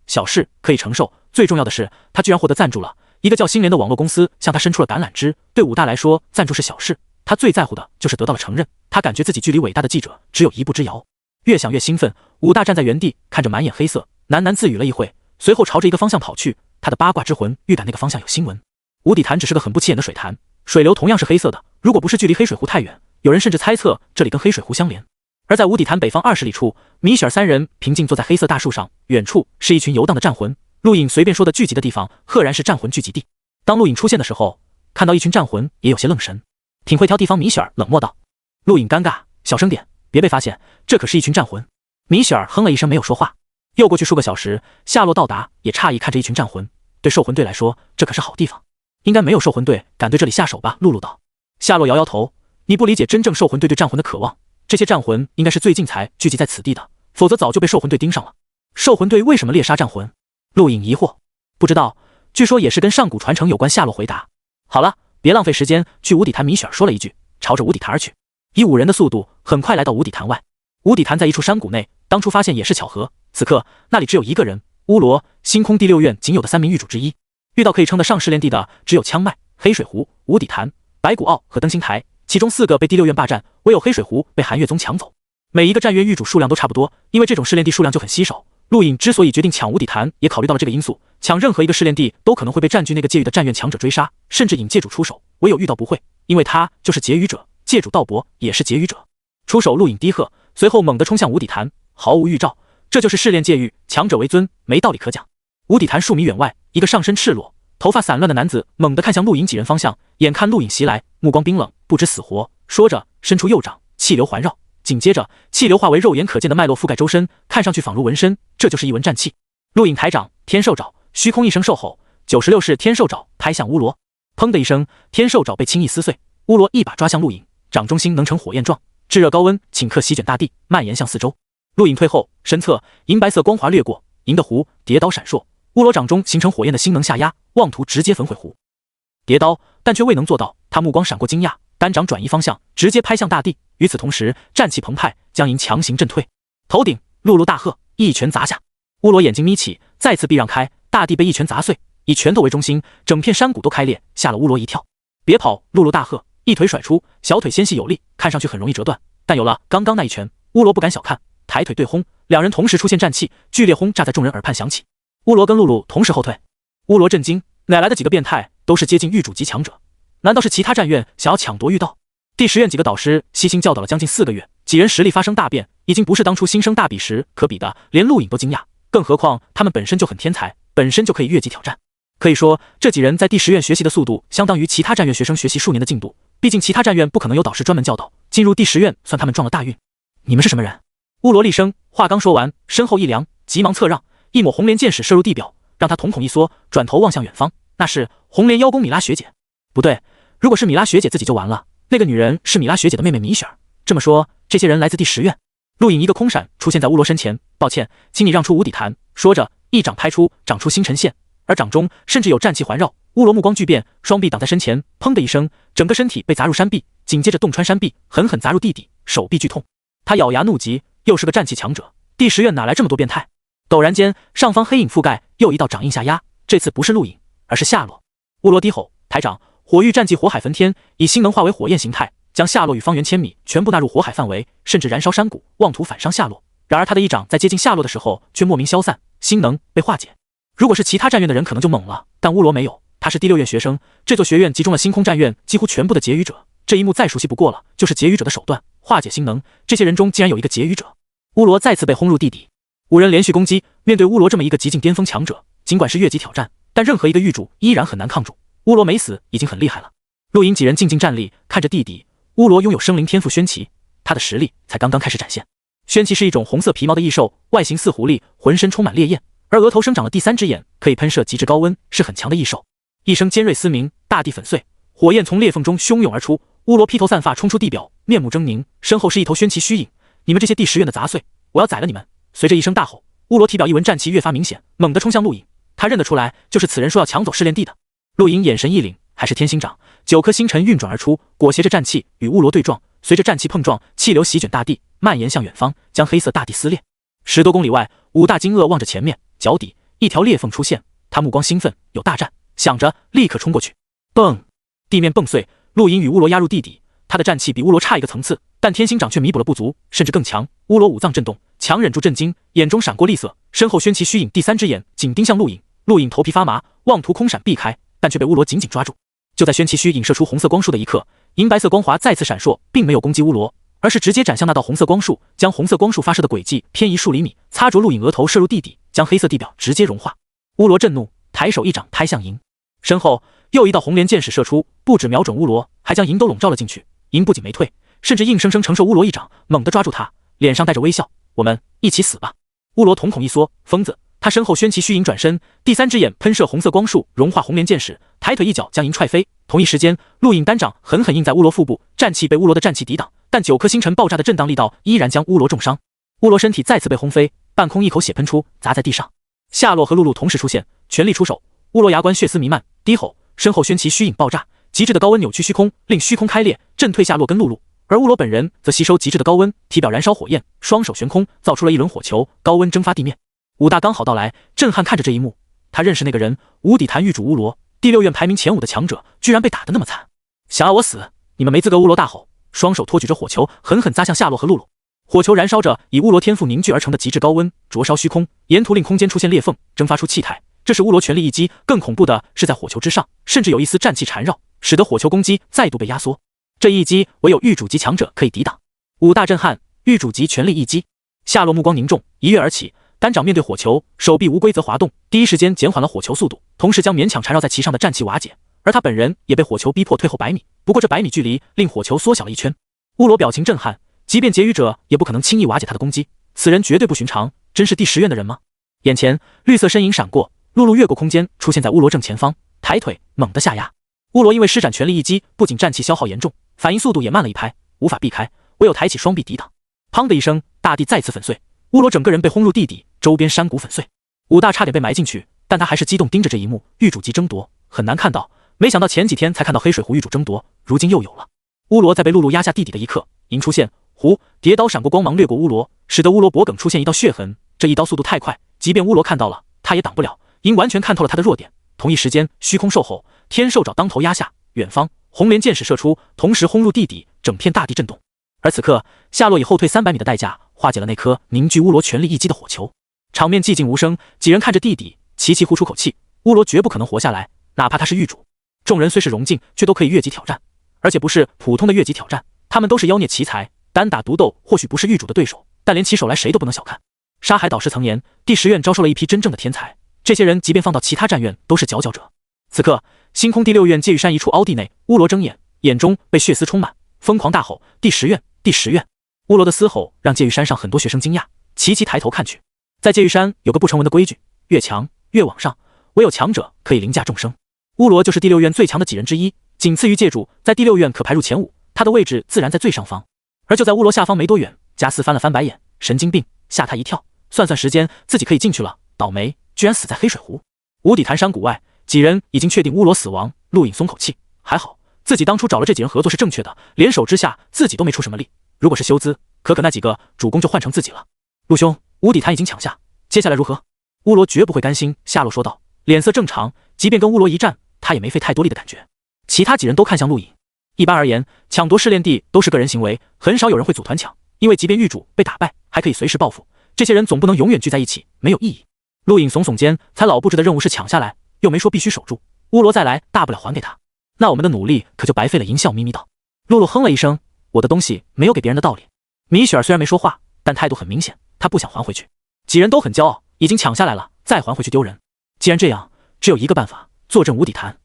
可以承受。最重要的是，他居然获得赞助了，一个叫星联的网络公司向他伸出了橄榄枝。对武大来说，赞助是小事，他最在乎的就是得到了承认。他感觉自己距离伟大的记者只有一步之遥。越想越兴奋，武大站在原地，看着满眼黑色，喃喃自语了一会，随后朝着一个方向跑去。他的八卦之魂预感那个方向有新闻。无底潭只是个很不起眼的水潭，水流同样是黑色的，如果不是距离黑水湖太远，有人甚至猜测这里跟黑水湖相连。而在无底潭北方20里处，米雪儿3人平静坐在黑色大树上，远处是一群游荡的战魂。陆影随便说的聚集的地方，赫然是战魂聚集地。当陆影出现的时候，看到一群战魂，也有些愣神。挺会挑地方，米雪儿冷漠道。陆影尴尬，小声点，别被发现，这可是一群战魂。米雪儿哼了一声，没有说话。又过去数个小时，夏洛到达，也诧异看着一群战魂。对兽魂队来说，这可是好地方，应该没有兽魂队敢对这里下手吧？露露道。夏洛摇摇头，你不理解真正兽魂队对战魂的渴望，这些战魂应该是最近才聚集在此地的，否则早就被兽魂队盯上了。兽魂队为什么猎杀战魂？陆影疑惑。不知道，据说也是跟上古传承有关。夏洛回答。好了，别浪费时间，去无底潭。米雪儿说了一句，朝着无底潭而去。以5人的速度，很快来到无底潭外。无底潭在一处山谷内，当初发现也是巧合。此刻那里只有一个人，乌罗，星空第6院仅有的3名狱主之一。遇到可以称得上试炼地的，只有枪脉、黑水湖、无底潭、白骨澳和灯芯台，其中4个被第6院霸占，唯有黑水湖被寒月宗抢走。每一个战院狱主数量都差不多，因为这种试炼地数量就很稀少。陆影之所以决定抢无底潭，也考虑到了这个因素。抢任何一个试炼地都可能会被占据那个戒狱的战院强者追杀，甚至引戒主出手。唯有遇到不会，因为他就是劫狱者，戒主道伯也是劫狱者。出手，陆影低喝，随后猛地冲向无底潭，毫无预兆。这就是试炼戒狱，强者为尊，没道理可讲。无底潭数米远外，一个上身赤裸、头发散乱的男子猛地看向陆影几人方向，眼看陆影袭来，目光冰冷，不知死活。说着，伸出右掌，气流环绕，紧接着气流化为肉眼可见的脉络覆盖周身，看上去仿如纹身，这就是一纹战气。陆影抬掌，天兽爪，虚空一声兽吼，96式天兽爪拍向乌罗。砰的一声，天兽爪被轻易撕碎，乌罗一把抓向陆影，掌中心能成火焰状，炙热高温顷刻席卷大地，蔓延向四周。陆影退后，身侧银白色光华掠过，银的湖叠刀闪烁，乌罗掌中形成火焰的心能下压，妄图直接焚毁湖。叠刀，但却未能做到。他目光闪过惊讶，单掌转移方向，直接拍向大地。与此同时，战气澎湃，将银强行震退。头顶，露露大喝，一拳砸下。乌罗眼睛眯起，再次避让开，大地被一拳砸碎，以拳头为中心，整片山谷都开裂，吓了乌罗一跳。别跑！露露大喝，一腿甩出，小腿纤细有力，看上去很容易折断，但有了刚刚那一拳，乌罗不敢小看，抬腿对轰，两人同时出现战气，剧烈轰炸在众人耳畔响起。乌罗跟露露同时后退。乌罗震惊，哪来的几个变态，都是接近域主级强者？难道是其他战院想要抢夺域道？第10院几个导师悉心教导了将近4个月，几人实力发生大变，已经不是当初新生大比时可比的，连陆颖都惊讶，更何况他们本身就很天才，本身就可以越级挑战。可以说这几人在第10院学习的速度相当于其他战院学生学习数年的进度，毕竟其他战院不可能有导师专门教导，进入第10院算他们撞了大运。你们是什么人？乌罗厉声，话刚说完，身后一凉，急忙侧让，一抹红莲箭矢射入地表，让他瞳孔一缩，转头望向远方，那是红莲妖宫米拉学姐。不对，如果是米拉学姐自己就完了，那个女人是米拉学姐的妹妹米雪儿。这么说，这些人来自第10院。陆颖一个空闪出现在乌罗身前，抱歉，请你让出无底潭。说着，一掌拍出，长出星辰线，而掌中甚至有战气环绕。乌罗目光巨变，双臂挡在身前，砰的一声，整个身体被砸入山壁，紧接着洞穿山壁，狠狠砸入地底，手臂剧痛。他咬牙怒极，又是个战气强者，第10院哪来这么多变态？陡然间，上方黑影覆盖，又一道掌印下压，这次不是陆颖，而是夏洛。乌罗低吼，抬掌，火域战技火海焚天，以星能化为火焰形态，将夏洛与方圆千米全部纳入火海范围，甚至燃烧山谷，妄图反伤夏洛。然而他的一掌在接近夏洛的时候，却莫名消散，星能被化解。如果是其他战院的人，可能就懵了，但乌罗没有，他是第6院学生，这座学院集中了星空战院几乎全部的劫余者，这一幕再熟悉不过了，就是劫余者的手段，化解星能。这些人中竟然有一个劫余者。乌罗再次被轰入地底，5人连续攻击，面对乌罗这么一个极境巅峰强者，尽管是越级挑战，但任何一个域主依然很难抗住。乌罗没死已经很厉害了。陆颖几人静静站立，看着地底。乌罗拥有生灵天赋宣奇，他的实力才刚刚开始展现。宣奇是一种红色皮毛的异兽，外形似狐狸，浑身充满烈焰，而额头生长了第3只眼，可以喷射极致高温，是很强的异兽。一声尖锐嘶鸣，大地粉碎，火焰从裂缝中汹涌而出。乌罗披头散发冲出地表，面目狰狞，身后是一头宣奇虚影。你们这些第10院的杂碎，我要宰了你们！随着一声大吼，乌罗体表一纹战气越发明显，猛地冲向陆颖。他认得出来，就是此人说要抢走试炼地的。陆颖眼神一凛，还是天星掌，9颗星辰运转而出，裹挟着战气与乌罗对撞。随着战气碰撞，气流席卷大地，蔓延向远方，将黑色大地撕裂。10多公里外，5大金鳄望着前面，脚底一条裂缝出现，他目光兴奋，有大战，想着立刻冲过去。蹦，地面蹦碎，陆颖与乌罗压入地底。他的战气比乌罗差一个层次，但天星掌却弥补了不足，甚至更强。乌罗五脏震动，强忍住震惊，眼中闪过厉色，身后宣奇虚影第3只眼紧盯向陆颖。陆颖头皮发麻，妄图空闪避开，但却被乌罗紧紧抓住。就在宣奇虚影射出红色光束的一刻，银白色光华再次闪烁，并没有攻击乌罗，而是直接斩向那道红色光束，将红色光束发射的轨迹偏移数厘米，擦着陆颖额头射入地底，将黑色地表直接融化。乌罗震怒，抬手一掌拍向银，身后又一道红莲箭矢射出，不止瞄准乌罗，还将银都笼罩了进去。银不仅没退，甚至硬生生承受乌罗一掌，猛地抓住他，脸上带着微笑：“我们一起死吧！”乌罗瞳孔一缩，疯子！他身后宣奇虚影转身，第3只眼喷射红色光束，融化红莲箭矢，抬腿一脚将银踹飞。同一时间，陆颖单掌狠狠印在乌罗腹部，战气被乌罗的战气抵挡，但9颗星辰爆炸的震荡力道依然将乌罗重伤。乌罗身体再次被轰飞，半空一口血喷出，砸在地上。夏洛和露露同时出现，全力出手。乌罗牙关血丝弥漫，低吼，身后宣奇虚影爆炸，极致的高温扭曲虚空，令虚空开裂，震退夏洛跟露露。而乌罗本人则吸收极致的高温，体表燃烧火焰，双手悬空，造出了一轮火球，高温蒸发地面。武大刚好到来，震撼看着这一幕。他认识那个人，无底潭域主乌罗，第6院排名前5的强者，居然被打得那么惨。想要我死，你们没资格！乌罗大吼，双手托举着火球，狠狠砸向夏洛和露露。火球燃烧着以乌罗天赋凝聚而成的极致高温，灼烧虚空，沿途令空间出现裂缝，蒸发出气态。这是乌罗全力一击，更恐怖的是在火球之上，甚至有一丝战气缠绕，使得火球攻击再度被压缩。这一击唯有域主级强者可以抵挡。武大震撼，域主级全力一击。夏洛目光凝重，一跃而起，单掌面对火球，手臂无规则滑动，第一时间减缓了火球速度，同时将勉强缠绕在其上的战气瓦解。而他本人也被火球逼迫退后100米，不过这100米距离令火球缩小了一圈。乌罗表情震撼，即便劫余者也不可能轻易瓦解他的攻击，此人绝对不寻常，真是第10院的人吗？眼前绿色身影闪过，露露越过空间出现在乌罗正前方，抬腿猛地下压。乌罗因为施展全力一击，不仅战气消耗严重，反应速度也慢了一拍，无法避开，唯有抬起双臂抵挡。砰的一声，大地再次粉碎，乌罗整个人被轰入地底，周边山谷粉碎。武大差点被埋进去，但他还是激动盯着这一幕。域主级争夺很难看到，没想到前几天才看到黑水湖域主争夺，如今又有了。乌罗在被露露压下地底的一刻，银出现，蝶刀闪过光芒掠过乌罗，使得乌罗脖颈出现一道血痕。这一刀速度太快，即便乌罗看到了，他也挡不了，因完全看透了他的弱点。同一时间，虚空兽吼，天兽爪当头压下，远方红莲箭矢射出，同时轰入地底，整片大地震动。而此刻，夏洛以后退300米的代价化解了那颗凝聚乌罗全力一击的火球。场面寂静无声，几人看着地底，齐齐呼出口气。乌罗绝不可能活下来，哪怕他是狱主。众人虽是荣境，却都可以越级挑战，而且不是普通的越级挑战，他们都是妖孽奇才，单打独斗或许不是狱主的对手，但联起手来谁都不能小看。沙海导师曾言，第10院招收了一批真正的天才，这些人即便放到其他战院都是佼佼者。此刻，星空第6院界域山一处凹地内，乌罗睁眼，眼中被血丝充满，疯狂大吼：“第10院，第10院！”乌罗的嘶吼让界域山上很多学生惊讶，齐齐抬头看去。在界域山有个不成文的规矩，越强越往上，唯有强者可以凌驾众生。乌罗就是第6院最强的几人之一，仅次于界主，在第6院可排入前5，他的位置自然在最上方。而就在乌罗下方没多远，加斯翻了翻白眼，神经病，吓他一跳。算算时间，自己可以进去了，倒霉，居然死在黑水湖。无底潭山谷外，几人已经确定乌罗死亡，陆隐松口气，还好自己当初找了这几人合作是正确的，联手之下自己都没出什么力。如果是修兹，可那几个主攻就换成自己了。陆兄，无底潭已经抢下，接下来如何？乌罗绝不会甘心，夏洛说道，脸色正常，即便跟乌罗一战，他也没费太多力的感觉。其他几人都看向陆隐。一般而言，抢夺试炼地都是个人行为，很少有人会组团抢，因为即便狱主被打败，还可以随时报复。这些人总不能永远聚在一起，没有意义。陆隐耸耸肩，才老布置的任务是抢下来，又没说必须守住。乌罗再来，大不了还给他，那我们的努力可就白费了。淫笑眯眯道。露露哼了一声，我的东西没有给别人的道理。米雪儿虽然没说话，但态度很明显，她不想还回去。几人都很骄傲，已经抢下来了，再还回去丢人。既然这样，只有一个办法，坐镇无底潭。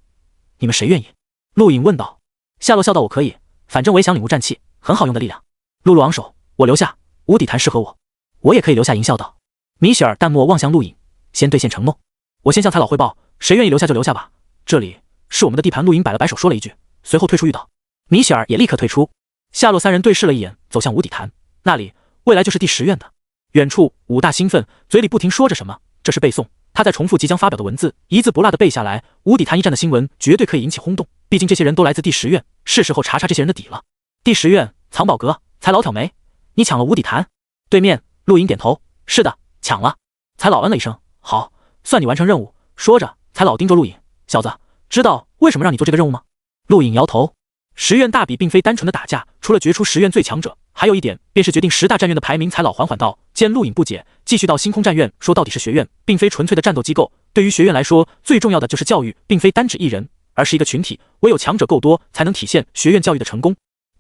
你们谁愿意？陆隐问道。夏洛笑道，我可以，反正我也想领悟战气，很好用的力量。露露昂首，我留下，无底潭适合我。我也可以留下。淫笑道。米雪儿淡漠望向陆隐，先兑现承诺。我先向财老汇报，谁愿意留下就留下吧，这里是我们的地盘。陆隐摆了摆手说了一句，随后退出御道。米雪儿也立刻退出。夏洛三人对视了一眼，走向无底潭，那里未来就是第10院的。远处武大兴奋，嘴里不停说着什么，这是背诵，他在重复即将发表的文字，一字不落地背下来。无底潭一战的新闻绝对可以引起轰动，毕竟这些人都来自第10院，是时候查查这些人的底了。第10院藏宝阁，才老挑眉，你抢了无底潭？对面陆隐点头，是的，抢了。才老嗯了一声，好，算你完成任务。说着，才老盯着陆隐，小子，知道为什么让你做这个任务吗？陆隐摇头。10院大比并非单纯的打架，除了决出10院最强者，还有一点便是决定10大战院的排名。才老缓缓道。见陆隐不解，继续到星空战院说，到底是学院，并非纯粹的战斗机构，对于学院来说，最重要的就是教育，并非单指一人，而是一个群体，唯有强者够多，才能体现学院教育的成功。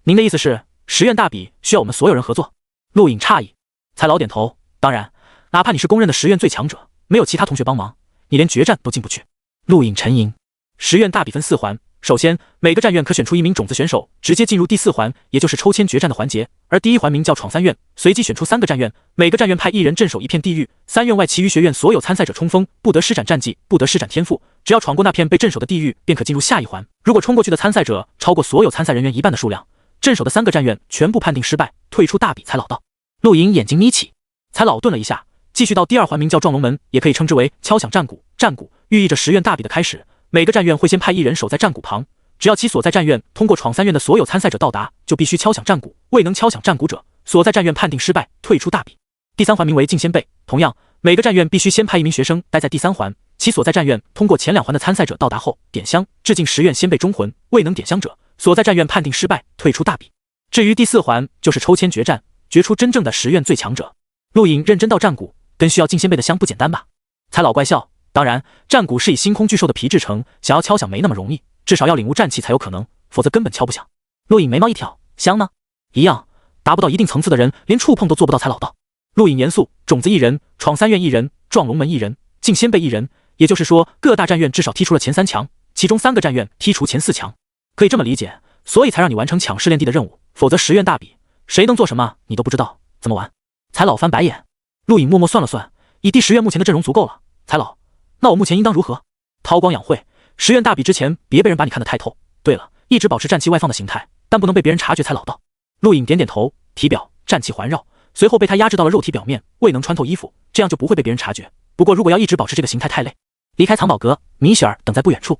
您的意思是10院大比需要我们所有人合作？陆隐诧异。才老点头，当然，哪怕你是公认的10院最强者，没有其他同学帮忙，你连决战都进不去。陆隐沉吟。10院大比分4环，首先每个战院可选出1名种子选手，直接进入第4环，也就是抽签决战的环节，而第1环名叫闯3院，随机选出3个战院，每个战院派1人镇守一片地域，3院外其余学院所有参赛者冲锋，不得施展战绩，不得施展天赋，只要闯过那片被镇守的地域，便可进入下一环。如果冲过去的参赛者超过所有参赛人员1半的数量，镇守的3个战院全部判定失败，退出大比。才老道。陆隐眼睛眯起。才老顿了一下，继续到第2环，名叫撞龙门，也可以称之为敲响战鼓。战鼓寓意着10院大比的开始，每个战院会先派1人守在战鼓旁，只要其所在战院通过闯3院的所有参赛者到达，就必须敲响战鼓，未能敲响战鼓者，所在战院判定失败，退出大比。第3环名为进先辈，同样，每个战院必须先派1名学生待在第3环，其所在战院通过前2环的参赛者到达后，点香致敬10院先辈忠魂，未能点香者，所在战院判定失败，退出大比。至于第4环，就是抽签决战，决出真正的10院最强者。陆隐认真道，战鼓跟需要进先辈的香不简单吧？才老怪笑，当然，战鼓是以星空巨兽的皮制成，想要敲响没那么容易，至少要领悟战气才有可能，否则根本敲不响。陆隐眉毛一挑，香呢？一样，达不到一定层次的人，连触碰都做不到。才老道。陆隐严肃，种子1人，闯3院1人，撞龙门1人，进先辈1人，也就是说，各大战院至少踢出了前3强，其中3个战院剔除前4强，可以这么理解，所以才让你完成抢试炼地的任务，否则10院大比，谁能做什么你都不知道，怎么玩？才老翻白眼。陆隐默默算了算，以第10院目前的阵容足够了。才老，那我目前应当如何？韬光养晦，10院大比之前别被人把你看得太透。对了，一直保持战气外放的形态，但不能被别人察觉。才老道。陆隐点点头，体表战气环绕，随后被他压制到了肉体表面，未能穿透衣服，这样就不会被别人察觉。不过如果要一直保持这个形态太累。离开藏宝阁，米雪儿等在不远处。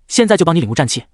现在就帮你领悟战气。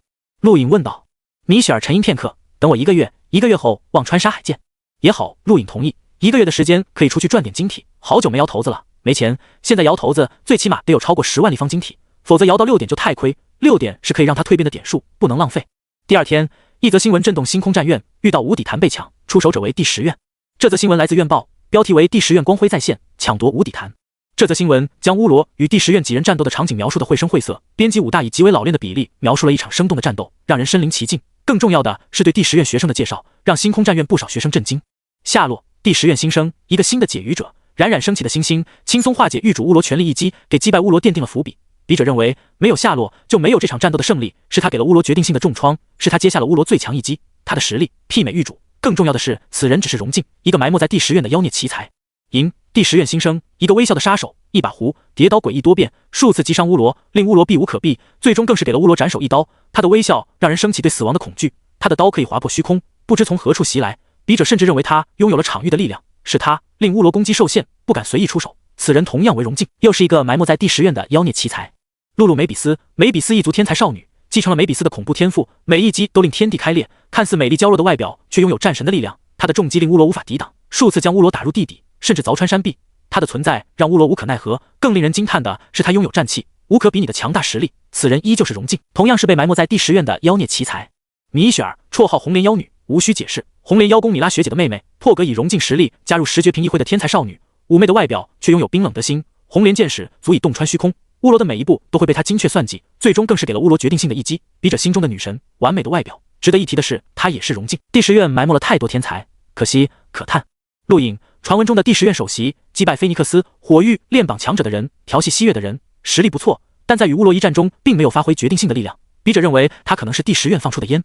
陆隐问道。米雪儿沉吟片刻，等我1个月，1个月后望穿沙海见。也好，陆隐同意。1个月的时间可以出去赚点晶体，好久没摇头子了，没钱，现在摇头子最起码得有超过10万立方晶体，否则摇到6点就太亏，6点是可以让他蜕变的点数，不能浪费。第二天，一则新闻震动星空战院，遇到无底坛被抢，出手者为第10院。这则新闻来自院报，标题为第10院光辉再现，抢夺无底坛。这则新闻将乌罗与第10院几人战斗的场景描述得绘声绘色，编辑武大以极为老练的比例描述了一场生动的战斗，让人身临其境。更重要的是对第10院学生的介绍，让星空战院不少学生震惊。下落第10院新生，一个新的解鱼者，冉冉升起的星星，轻松化解狱主乌罗全力一击，给击败乌罗奠定了伏笔。笔者认为，没有下落就没有这场战斗的胜利，是他给了乌罗决定性的重创，是他接下了乌罗最强一击，他的实力媲美狱主。更重要的是，此人只是荣静，一个埋没在第10院的妖孽奇才。赢第10院新生，一个微笑的杀手，一把壶，跌倒诡异多变，数次击伤乌罗，令乌罗避无可避，最终更是给了乌罗斩首一刀。他的微笑让人升起对死亡的恐惧，他的刀可以划破虚空，不知从何处袭来。笔者甚至认为他拥有了场域的力量，是他令乌罗攻击受限，不敢随意出手。此人同样为荣静，又是一个埋没在第10院的妖孽奇才。露露梅比斯，梅比斯一族天才少女，继承了梅比斯的恐怖天赋，每一击都令天地开裂。看似美丽娇弱的外表，却拥有战神的力量。她的重击令乌罗无法抵挡，数次将乌罗打入地底，甚至凿穿山壁。她的存在让乌罗无可奈何。更令人惊叹的是，她拥有战气，无可比拟的强大实力。此人依旧是荣静，同样是被埋没在第10院的妖孽奇才。米雪儿，绰号红莲妖女，无需解释，红莲妖宫米拉学姐的妹妹，破格以荣静实力加入10绝评议会的天才少女，妩媚的外表却拥有冰冷的心。红莲剑矢足以洞穿虚空，乌罗的每一步都会被她精确算计，最终更是给了乌罗决定性的一击。笔者心中的女神，完美的外表。值得一提的是，她也是荣静。第10院埋没了太多天才，可惜可叹。录影，传闻中的第10院首席，击败菲尼克斯、火域、炼榜强者的人，调戏西月的人，实力不错，但在与乌罗一战中并没有发挥决定性的力量。笔者认为他可能是第10院放出的烟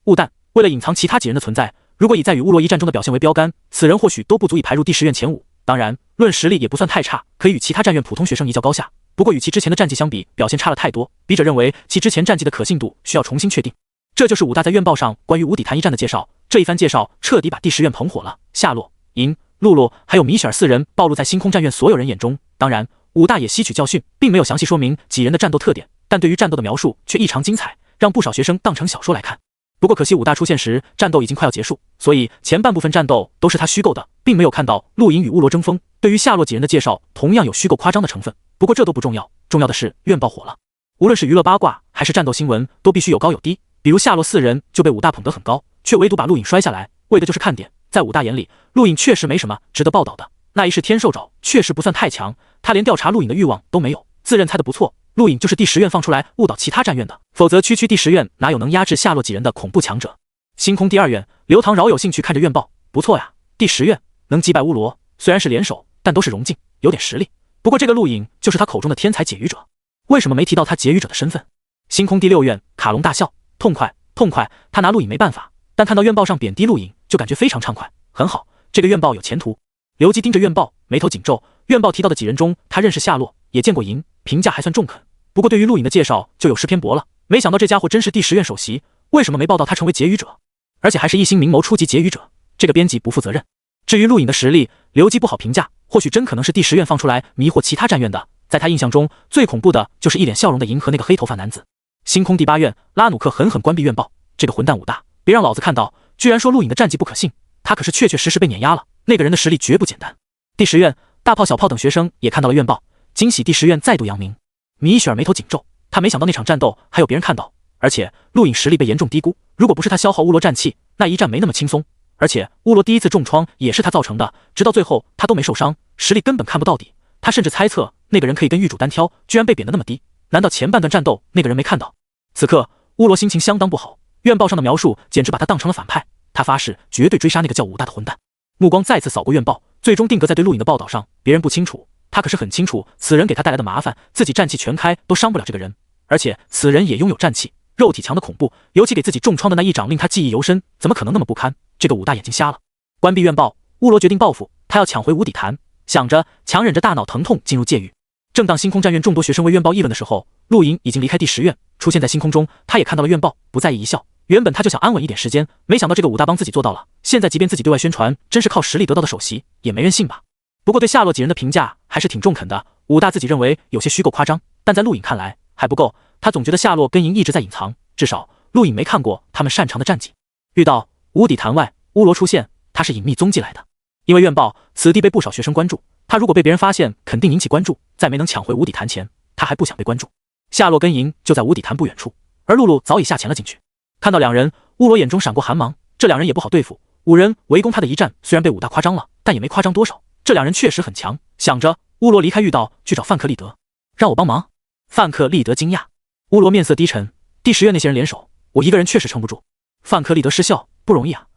雾弹。为了隐藏其他几人的存在，如果以在与乌罗一战中的表现为标杆，此人或许都不足以排入第10院前5。当然，论实力也不算太差，可以与其他战院普通学生一较高下。不过与其之前的战绩相比，表现差了太多。笔者认为其之前战绩的可信度需要重新确定。这就是武大在院报上关于无底坛一战的介绍。这一番介绍彻底把第10院捧火了。下落、银、露露还有米雪儿4人暴露在星空战院所有人眼中。当然，武大也吸取教训，并没有详细说明几人的战斗特点，但对于战斗的描述却异常精彩，让不少学生当成小说来看。不过可惜武大出现时，战斗已经快要结束，所以前半部分战斗都是他虚构的，并没有看到陆银与乌罗争锋。对于下落几人的介绍，同样有虚构夸张的成分。不过这都不重要，重要的是院爆火了。无论是娱乐八卦还是战斗新闻，都必须有高有低。比如下落4人就被武大捧得很高，却唯独把陆影摔下来，为的就是看点。在武大眼里，陆影确实没什么值得报道的。那一世天兽爪确实不算太强，他连调查陆影的欲望都没有，自认猜得不错。陆影就是第10院放出来误导其他战院的，否则区第10院哪有能压制下落几人的恐怖强者。星空第2院，刘唐饶有兴趣看着院报，不错呀，第10院能击败乌罗，虽然是联手，但都是荣静，有点实力。不过这个陆影就是他口中的天才解鱼者，为什么没提到他解鱼者的身份？星空第6院，卡隆大笑，痛快，痛快，他拿陆影没办法，但看到院报上贬低陆影，就感觉非常畅快，很好，这个院报有前途。刘基盯着院报，眉头紧皱。院报提到的几人中，他认识下落，也见过银，评价还算中肯。不过对于陆影的介绍就有失偏颇了，没想到这家伙真是第10院首席，为什么没报道他成为劫鱼者？而且还是一心明谋初级劫鱼者，这个编辑不负责任。至于陆影的实力，刘基不好评价，或许真可能是第10院放出来迷惑其他战院的。在他印象中，最恐怖的就是一脸笑容的银和那个黑头发男子。星空第8院，拉努克狠狠关闭院报，这个混蛋武大，别让老子看到，居然说陆影的战绩不可信，他可是确确实实被碾压了，那个人的实力绝不简单。第10院，大炮小炮等学生也看到了院报，惊喜第10院再度扬名。米雪儿眉头紧皱，他没想到那场战斗还有别人看到，而且陆影实力被严重低估，如果不是他消耗乌罗战气，那一战没那么轻松。而且乌罗第一次重创也是他造成的，直到最后他都没受伤，实力根本看不到底。他甚至猜测那个人可以跟狱主单挑，居然被贬得那么低，难道前半段战斗那个人没看到？此刻乌罗心情相当不好，院报上的描述简直把他当成了反派，他发誓绝对追杀那个叫武大的混蛋。目光再次扫过院报，最终定格在对陆影的报道上。别人不清楚，他可是很清楚此人给他带来的麻烦，自己战气全开都伤不了这个人，而且此人也拥有战气，肉体强的恐怖，尤其给自己重创的那一掌令他记忆犹深，怎么可能那么不堪？这个武大眼睛瞎了。关闭院报，乌罗决定报复，他要抢回无底坛，想着强忍着大脑疼痛进入戒狱。正当星空战院众多学生为院报议论的时候，陆莹已经离开第10院，出现在星空中，他也看到了院报，不在意一笑。原本他就想安稳一点时间，没想到这个武大帮自己做到了，现在即便自己对外宣传真是靠实力得到的首席，也没人信吧。不过对下落几人的评价还是挺中肯的，武大自己认为有些虚构夸张，但在陆影看来还不够，他总觉得下落跟银一直在隐藏，至少陆影没看过他们擅长的战绩。遇到无底坛外乌罗出现，他是隐秘踪迹来的。因为院报此地被不少学生关注，他如果被别人发现，肯定引起关注，在没能抢回无底潭前，他还不想被关注。夏洛跟营就在无底潭不远处，而露露早已下潜了进去。看到两人，乌罗眼中闪过寒芒，这两人也不好对付。5人围攻他的一战虽然被武大夸张了，但也没夸张多少。这两人确实很强。想着，乌罗离开御道去找范克利德，让我帮忙。范克利德惊讶，乌罗面色低沉，第10院那些人联手，我一个人确实撑不住。范克利德失笑，不容易啊。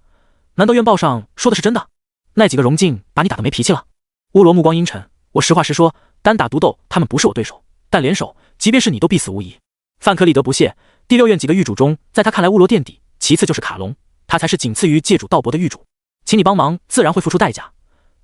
难道院报上说的是真的？那几个荣晋把你打得没脾气了？乌罗目光阴沉，我实话实说，单打独斗他们不是我对手，但联手，即便是你都必死无疑。范克利德不屑，第6院几个狱主中，在他看来乌罗垫底，其次就是卡隆，他才是仅次于界主道伯的狱主。请你帮忙，自然会付出代价。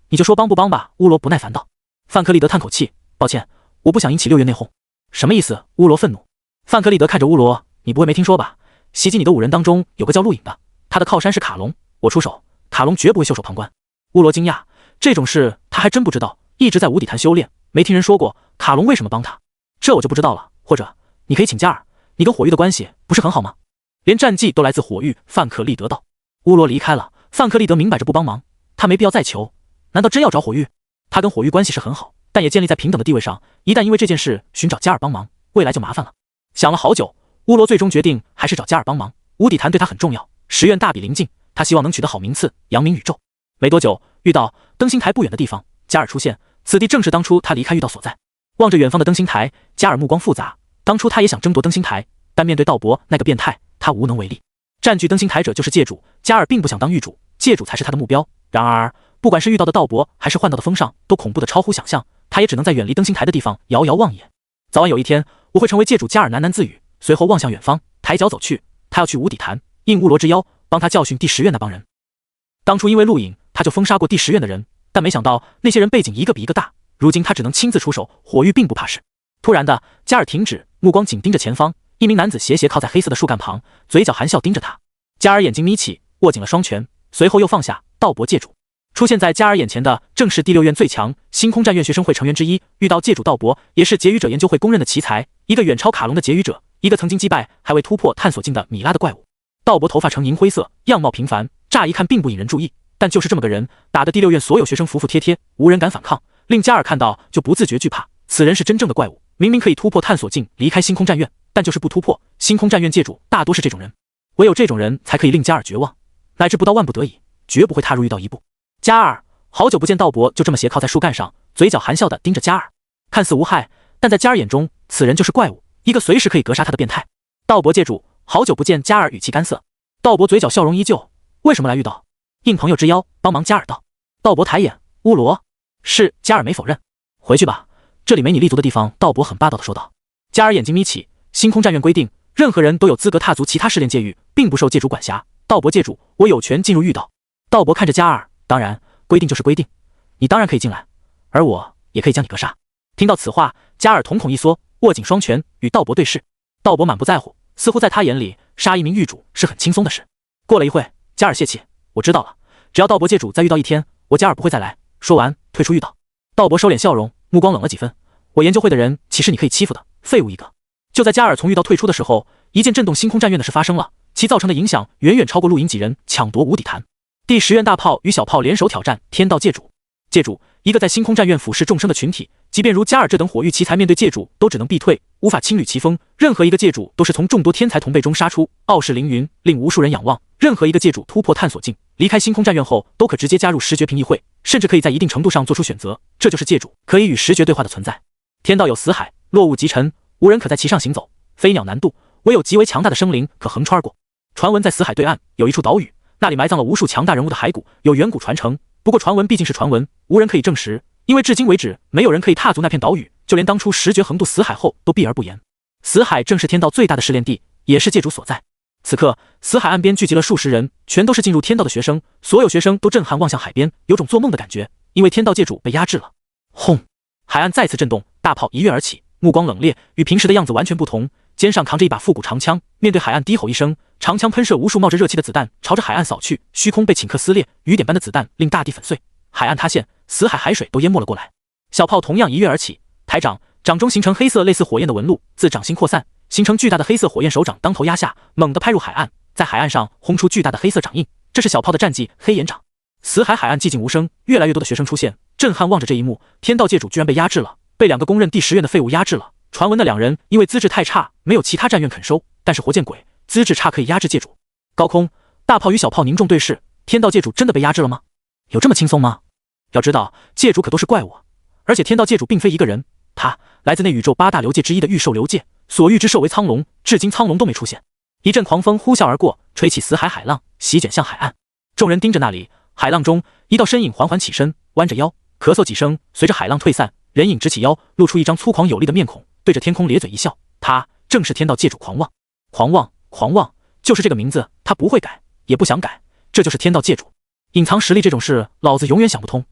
你就说帮不帮吧。乌罗不耐烦道。范克利德叹口气，抱歉，我不想引起6院内讧。什么意思？乌罗愤怒。范克利德看着乌罗，你不会没听说吧？袭击你的5人当中有个叫陆影的，他的靠山是卡隆，我出手，卡隆绝不会袖手旁观。乌罗惊讶，这种事他还真不知道，一直在无底潭修炼，没听人说过卡隆为什么帮他，这我就不知道了。或者你可以请加尔，你跟火域的关系不是很好吗？连战绩都来自火域。范克利德道。乌罗离开了，范克利德明摆着不帮忙，他没必要再求。难道真要找火域？他跟火域关系是很好，但也建立在平等的地位上，一旦因为这件事寻找加尔帮忙，未来就麻烦了。想了好久，乌罗最终决定还是找加尔帮忙。无底潭对他很重要，10院大比临近，他希望能取得好名次，扬名宇宙。没多久，遇到灯星台不远的地方，加尔出现，此地正是当初他离开御道所在。望着远方的灯星台，加尔目光复杂。当初他也想争夺灯星台，但面对道伯那个变态，他无能为力。占据灯星台者就是界主，加尔并不想当狱主，界主才是他的目标。然而，不管是遇到的道伯还是换到的风尚，都恐怖的超乎想象，他也只能在远离灯星台的地方遥遥望眼。早晚有一天，我会成为界主。加尔喃喃自语，随后望向远方，抬脚走去。他要去无底潭，应乌罗之邀，帮他教训第10院那帮人。当初因为录影，他就封杀过第10院的人，但没想到那些人背景一个比一个大，如今他只能亲自出手。火域并不怕事。突然的，加尔停止，目光紧盯着前方，一名男子斜斜靠在黑色的树干旁，嘴角含笑盯着他。加尔眼睛眯起，握紧了双拳，随后又放下。道伯界主出现在加尔眼前的正是第6院最强星空战院学生会成员之一，遇到界主道伯，也是劫狱者研究会公认的奇才，一个远超卡隆的劫狱者，一个曾经击败还未突破探索境的米拉的怪物。道伯头发呈银灰色，样貌平凡，乍一看并不引人注意，但就是这么个人，打得第6院所有学生服服帖帖，无人敢反抗，令加尔看到就不自觉惧怕。此人是真正的怪物，明明可以突破探索境，离开星空战院，但就是不突破。星空战院界主大多是这种人，唯有这种人才可以令加尔绝望，乃至不到万不得已，绝不会踏入御道一步。加尔，好久不见。道伯就这么斜靠在树干上，嘴角含笑地盯着加尔，看似无害，但在加尔眼中，此人就是怪物，一个随时可以格杀他的变态。道伯界主，好久不见。加尔语气干涩。道伯嘴角笑容依旧，为什么来御道？应朋友之邀，帮忙。加尔道。道伯抬眼，乌罗是。加尔没否认。回去吧，这里没你立足的地方。道伯很霸道地说道。加尔眼睛眯起，星空战院规定，任何人都有资格踏足其他试炼界域，并不受界主管辖。道伯界主，我有权进入御道。道伯看着加尔，当然，规定就是规定，你当然可以进来，而我也可以将你格杀。听到此话，加尔瞳孔一缩，握紧双拳与道伯对视。道伯满不在乎，似乎在他眼里，杀一名狱主是很轻松的事。过了一会，加尔泄气，我知道了，只要道伯界主再遇到一天，我加尔不会再来。说完，退出御道。道伯收敛笑容，目光冷了几分。我研究会的人岂是你可以欺负的？废物一个！就在加尔从御道退出的时候，一件震动星空战院的事发生了，其造成的影响远远超过陆营几人抢夺无底潭。第10院大炮与小炮联手挑战天道界主。界主，一个在星空战院俯视众生的群体，即便如加尔这等火域奇才，面对界主都只能避退，无法亲履其锋。任何一个界主都是从众多天才同辈中杀出，傲视凌云，令无数人仰望。任何一个界主突破探索境，离开星空战院后，都可直接加入10绝评议会，甚至可以在一定程度上做出选择。这就是界主，可以与10绝对话的存在。天道有死海，落雾即沉，无人可在其上行走，飞鸟难渡，唯有极为强大的生灵可横穿而过。传闻在死海对岸有一处岛屿，那里埋葬了无数强大人物的骸骨，有远古传承。不过传闻毕竟是传闻，无人可以证实，因为至今为止没有人可以踏足那片岛屿，就连当初10绝横渡死海后都避而不言。死海正是天道最大的试炼地，也是界主所在。此刻死海岸边聚集了数十人，全都是进入天道的学生，所有学生都震撼望向海边，有种做梦的感觉，因为天道界主被压制了。轰！海岸再次震动，大炮一跃而起，目光冷冽，与平时的样子完全不同，肩上扛着一把复古长枪，面对海岸低吼一声，长枪喷射无数冒着热气的子弹朝着海岸扫去，虚空被顷刻撕裂，雨点般的子弹令大地粉碎，海岸塌陷，死海海水都淹没了过来。小炮同样一跃而起，抬掌，掌中形成黑色类似火焰的纹路，自掌心扩散，形成巨大的黑色火焰手掌，当头压下，猛地拍入海岸，在海岸上轰出巨大的黑色掌印，这是小炮的战技黑岩掌。死海海岸寂静无声，越来越多的学生出现，震撼望着这一幕，天道界主居然被压制了，被2个公认第10院的废物压制了。传闻那2人因为资质太差，没有其他战院肯收，但是活见鬼，资质差可以压制界主。高空，大炮与小炮凝重对视，天道界主真的被压制了吗？有这么轻松吗？要知道，界主可都是怪物，而且天道界主并非一个人，他来自那宇宙8大流界之一的御兽流界，所御之兽为苍龙，至今苍龙都没出现。一阵狂风呼啸而过，吹起死海海浪，席卷向海岸。众人盯着那里，海浪中一道身影缓缓起身，弯着腰，咳嗽几声，随着海浪退散，人影直起腰，露出一张粗犷有力的面孔，对着天空咧嘴一笑。他正是天道界主狂妄。狂妄，就是这个名字，他不会改，也不想改，这就是天道界主。隐藏实力这种事，老子永远想不通。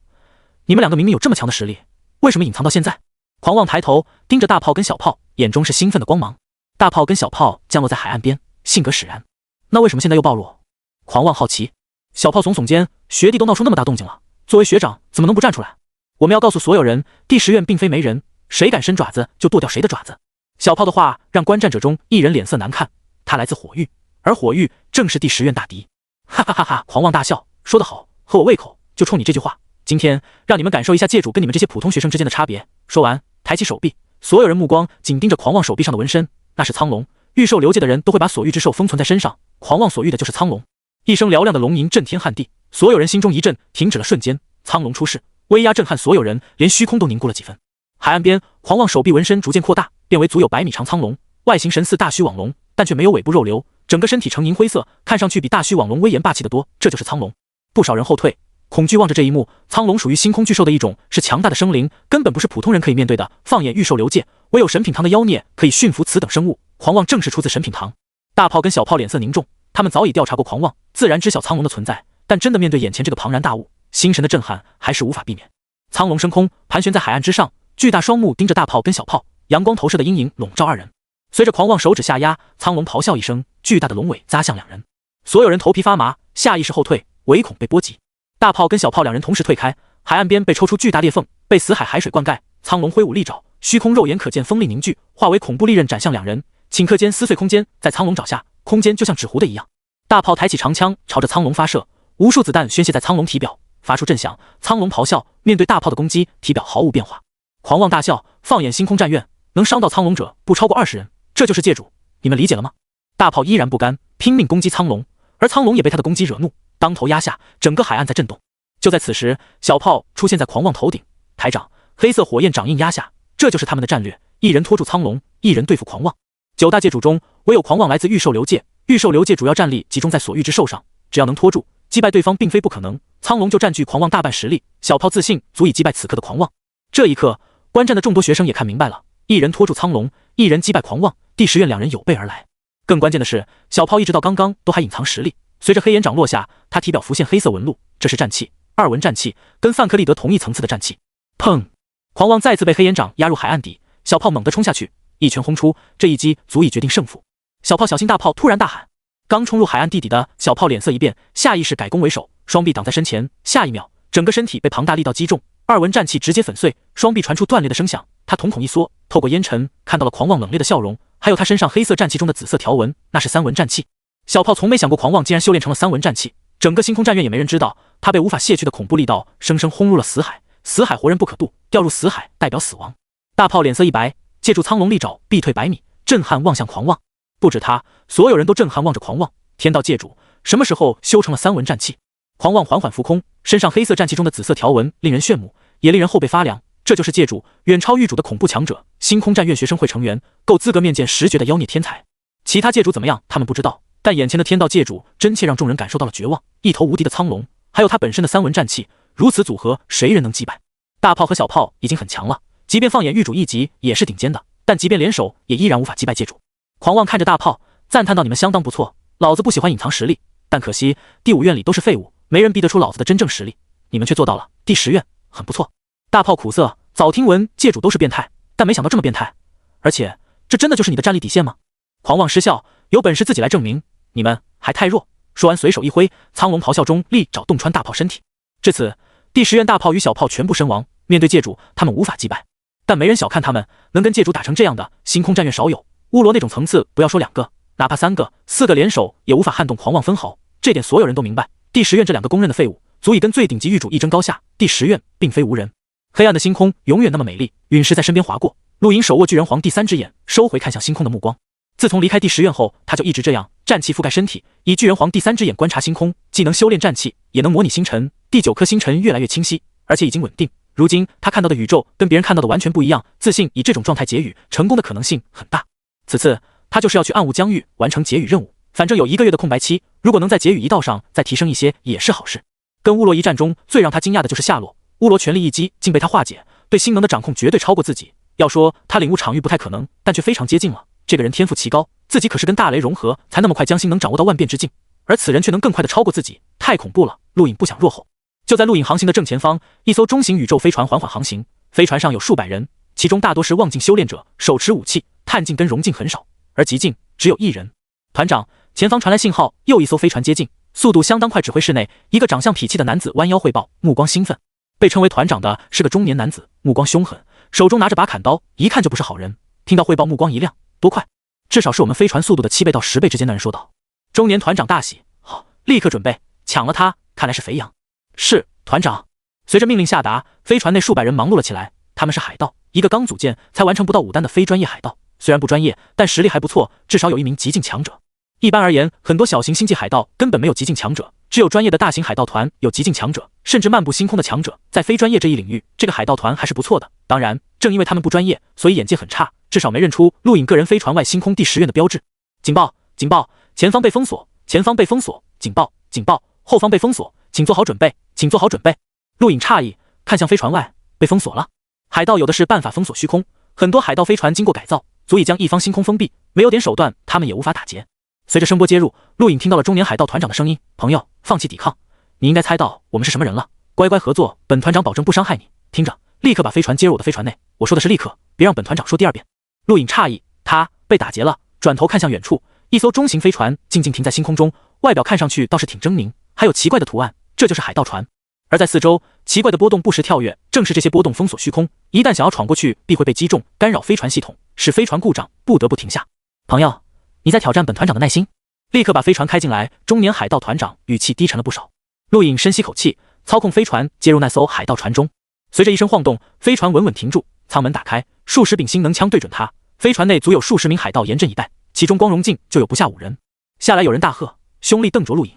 你们2个明明有这么强的实力，为什么隐藏到现在？狂妄抬头盯着大炮跟小炮，眼中是兴奋的光芒。大炮跟小炮降落在海岸边，性格使然。那为什么现在又暴露？狂妄好奇。小炮耸耸肩，学弟都闹出那么大动静了，作为学长怎么能不站出来？我们要告诉所有人，第10院并非没人，谁敢伸爪子就剁掉谁的爪子。小炮的话让观战者中一人脸色难看，他来自火域，而火域正是第10院大敌。哈哈哈哈！狂妄大笑，说得好，合我胃口，就冲你这句话。今天让你们感受一下界主跟你们这些普通学生之间的差别。说完，抬起手臂，所有人目光紧盯着狂妄手臂上的纹身，那是苍龙。御兽流界的人都会把所御之兽封存在身上，狂妄所御的就是苍龙。一声嘹亮的龙吟震天撼地，所有人心中一震，停止了瞬间。苍龙出世，威压震撼所有人，连虚空都凝固了几分。海岸边，狂妄手臂纹身逐渐扩大，变为足有100米长苍龙，外形神似大须网龙，但却没有尾部肉瘤，整个身体呈银灰色，看上去比大须网龙威严霸气得多。这就是苍龙。不少人后退，恐惧望着这一幕。苍龙属于星空巨兽的一种，是强大的生灵，根本不是普通人可以面对的。放眼御兽流界，唯有神品堂的妖孽可以驯服此等生物。狂妄正是出自神品堂。大炮跟小炮脸色凝重，他们早已调查过狂妄，自然知晓苍龙的存在，但真的面对眼前这个庞然大物，心神的震撼还是无法避免。苍龙升空，盘旋在海岸之上，巨大双目盯着大炮跟小炮，阳光投射的阴影笼罩2人。随着狂妄手指下压，苍龙咆哮一声，巨大的龙尾砸向2人。所有人头皮发麻，下意识后退，唯恐被波及。大炮跟小炮2人同时退开，海岸边被抽出巨大裂缝，被死海海水灌溉。苍龙挥舞利爪，虚空肉眼可见锋利凝聚，化为恐怖利刃斩向2人。顷刻间撕碎空间，在苍龙爪下，空间就像纸糊的一样。大炮抬起长枪朝着苍龙发射，无数子弹宣泄在苍龙体表，发出震响。苍龙咆哮，面对大炮的攻击，体表毫无变化。狂妄大笑，放眼星空战院，能伤到苍龙者不超过20人，这就是界主，你们理解了吗？大炮依然不甘，拼命攻击苍龙，而苍龙也被他的攻击惹怒，当头压下，整个海岸在震动。就在此时，小炮出现在狂妄头顶，抬掌，黑色火焰掌印压下，这就是他们的战略，一人拖住苍龙，一人对付狂妄。9大界主中，唯有狂妄来自御兽流界，御兽流界主要战力集中在所御之兽上，只要能拖住，击败对方并非不可能。苍龙就占据狂妄大半实力，小炮自信足以击败此刻的狂妄。这一刻，观战的众多学生也看明白了，一人拖住苍龙，一人击败狂妄，第10院2人有备而来。更关键的是，小炮一直到刚刚都还隐藏实力，随着黑岩掌落下，他体表浮现黑色纹路，这是战气，2纹战气，跟范克利德同一层次的战气。砰！狂妄再次被黑岩掌压入海岸底，小炮猛地冲下去，一拳轰出，这一击足以决定胜负。小炮小心！大炮突然大喊。刚冲入海岸地底的小炮脸色一变，下意识改攻为守，双臂挡在身前，下一秒，整个身体被庞大力道击中，2纹战气直接粉碎，双臂传出断裂的声响。他瞳孔一缩，透过烟尘看到了狂妄冷冽的笑容，还有他身上黑色战气中的紫色条纹，那是3纹战气。小炮从没想过狂妄竟然修炼成了3纹战气，整个星空战院也没人知道，他被无法卸去的恐怖力道生生轰入了死海，死海活人不可渡，掉入死海代表死亡。大炮脸色一白，借助苍龙利爪避退100米，震撼望向狂妄。不止他，所有人都震撼望着狂妄。天道界主什么时候修成了3纹战气？狂妄缓缓浮空，身上黑色战气中的紫色条纹令人炫目，也令人后背发凉。这就是界主，远超狱主的恐怖强者，星空战院学生会成员，够资格面见10绝的妖孽天才。其他界主怎么样，他们不知道，但眼前的天道界主真切让众人感受到了绝望。一头无敌的苍龙，还有他本身的3纹战气，如此组合，谁人能击败？大炮和小炮已经很强了，即便放眼狱主一级也是顶尖的，但即便联手，也依然无法击败界主。狂妄看着大炮，赞叹道：“你们相当不错，老子不喜欢隐藏实力，但可惜第5院里都是废物，没人逼得出老子的真正实力，你们却做到了。第10院很不错。”大炮苦涩，早听闻界主都是变态，但没想到这么变态，而且这真的就是你的战力底线吗？狂妄失笑，有本事自己来证明，你们还太弱。说完随手一挥，苍龙咆哮中利爪洞穿大炮身体。至此，第10院大炮与小炮全部身亡，面对界主，他们无法击败。但没人小看他们，能跟界主打成这样的，星空战院少有。乌罗那种层次，不要说2个，哪怕3个、4个联手，也无法撼动狂妄分毫。这点所有人都明白。第10院这2个公认的废物，足以跟最顶级狱主一争高下。第10院并非无人。黑暗的星空永远那么美丽，陨石在身边划过，陆颖手握巨人皇第3只眼，收回看向星空的目光。自从离开第10院后，他就一直这样，战气覆盖身体，以巨人皇第3只眼观察星空，既能修炼战气，也能模拟星辰。第9颗星辰越来越清晰，而且已经稳定。如今他看到的宇宙跟别人看到的完全不一样，自信以这种状态结语，成功的可能性很大。此次他就是要去暗雾疆域完成结语任务，反正有1个月的空白期，如果能在结语一道上再提升一些，也是好事。跟乌罗一战中，最让他惊讶的就是下落，乌罗全力一击竟被他化解，对星能的掌控绝对超过自己。要说他领悟场域不太可能，但却非常接近了。这个人天赋奇高，自己可是跟大雷融合，才那么快将星能掌握到万变之境，而此人却能更快的超过自己，太恐怖了。陆颖不想落后。就在陆颖航行的正前方，一艘中型宇宙飞船缓缓航行，飞船上有数百人，其中大多是望境修炼者，手持武器，探境跟融境很少，而极境只有1人。团长，前方传来信号，又一艘飞船接近，速度相当快。指挥室内，一个长相痞气的男子弯腰汇报，目光兴奋。被称为团长的是个中年男子，目光凶狠，手中拿着把砍刀，一看就不是好人。听到汇报，目光一亮，多快？至少是我们飞船速度的7倍到10倍之间。那人说道。中年团长大喜，好，立刻准备，抢了他，看来是肥羊。是，团长。随着命令下达，飞船内数百人忙碌了起来。他们是海盗，一个刚组建才完成不到5单的非专业海盗，虽然不专业，但实力还不错，至少有1名极境强者。一般而言，很多小型星际海盗根本没有极境强者，只有专业的大型海盗团有极境强者，甚至漫步星空的强者。在非专业这一领域，这个海盗团还是不错的。当然，正因为他们不专业，所以眼界很差，至少没认出陆颖个人飞船外星空第10院的标志。警报！警报！前方被封锁！前方被封锁！警报！警报！后方被封锁！请做好准备！请做好准备！陆颖诧异，看向飞船外，被封锁了。海盗有的是办法封锁虚空，很多海盗飞船经过改造，足以将一方星空封闭，没有点手段，他们也无法打劫。随着声波接入，陆颖听到了中年海盗团长的声音：“朋友，放弃抵抗，你应该猜到我们是什么人了，乖乖合作，本团长保证不伤害你。听着，立刻把飞船接入我的飞船内，我说的是立刻，别让本团长说第2遍。”陆颖诧异，他被打劫了，转头看向远处，一艘中型飞船静静停在星空中，外表看上去倒是挺狰狞，还有奇怪的图案，这就是海盗船。而在四周，奇怪的波动不时跳跃，正是这些波动封锁虚空，一旦想要闯过去，必会被击中，干扰飞船系统，使飞船故障，不得不停下。朋友，你在挑战本团长的耐心？立刻把飞船开进来。中年海盗团长语气低沉了不少。陆颖深吸口气，操控飞船接入那艘海盗船中。随着一声晃动，飞船稳稳停住，舱门打开，数十柄星能枪对准他。飞船内足有数十名海盗严阵以待，其中光荣境就有不下5人。下来有人大喝，凶厉瞪着陆颖。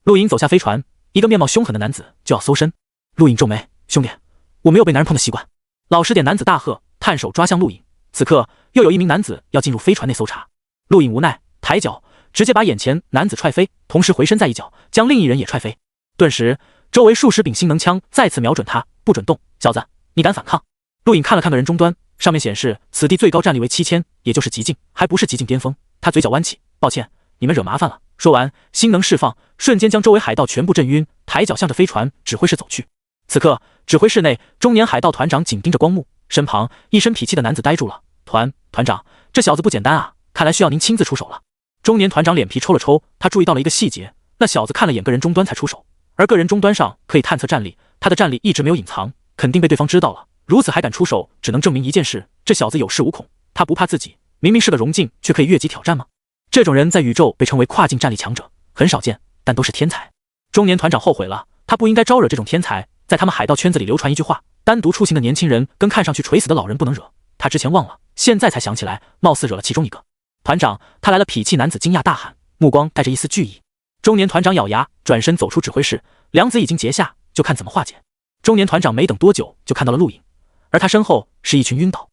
陆颖走下飞船，一个面貌凶狠的男子就要搜身。陆颖皱眉，兄弟，我没有被男人碰的习惯。老实点！男子大喝，探手抓向陆颖。此刻又有1名男子要进入飞船内搜查。陆颖无奈，抬脚直接把眼前男子踹飞，同时回身再一脚将另一人也踹飞。顿时周围数十柄星能枪再次瞄准他，不准动，小子，你敢反抗？陆颖看了看个人终端，上面显示此地最高战力为7000，也就是极境，还不是极境巅峰。他嘴角弯起，抱歉，你们惹麻烦了。说完，星能释放，瞬间将周围海盗全部震晕，抬脚向着飞船指挥室走去。此刻指挥室内，中年海盗团长紧盯着光幕，身旁一身痞气的男子呆住了。团长，这小子不简单啊，看来需要您亲自出手了。中年团长脸皮抽了抽，他注意到了一个细节，那小子看了眼个人终端才出手，而个人终端上可以探测战力，他的战力一直没有隐藏，肯定被对方知道了，如此还敢出手，只能证明一件事，这小子有恃无恐，他不怕自己，明明是个融境，却可以越级挑战吗？这种人在宇宙被称为跨境战力强者，很少见，但都是天才。中年团长后悔了，他不应该招惹这种天才。在他们海盗圈子里流传一句话，单独出行的年轻人跟看上去垂死的老人不能惹。他之前忘了，现在才想起来，貌似惹了其中一个。团长，他来了！痞气男子惊讶大喊，目光带着一丝惧意。中年团长咬牙转身走出指挥室，梁子已经结下，就看怎么化解。中年团长没等多久就看到了陆颖，而他身后是一群晕倒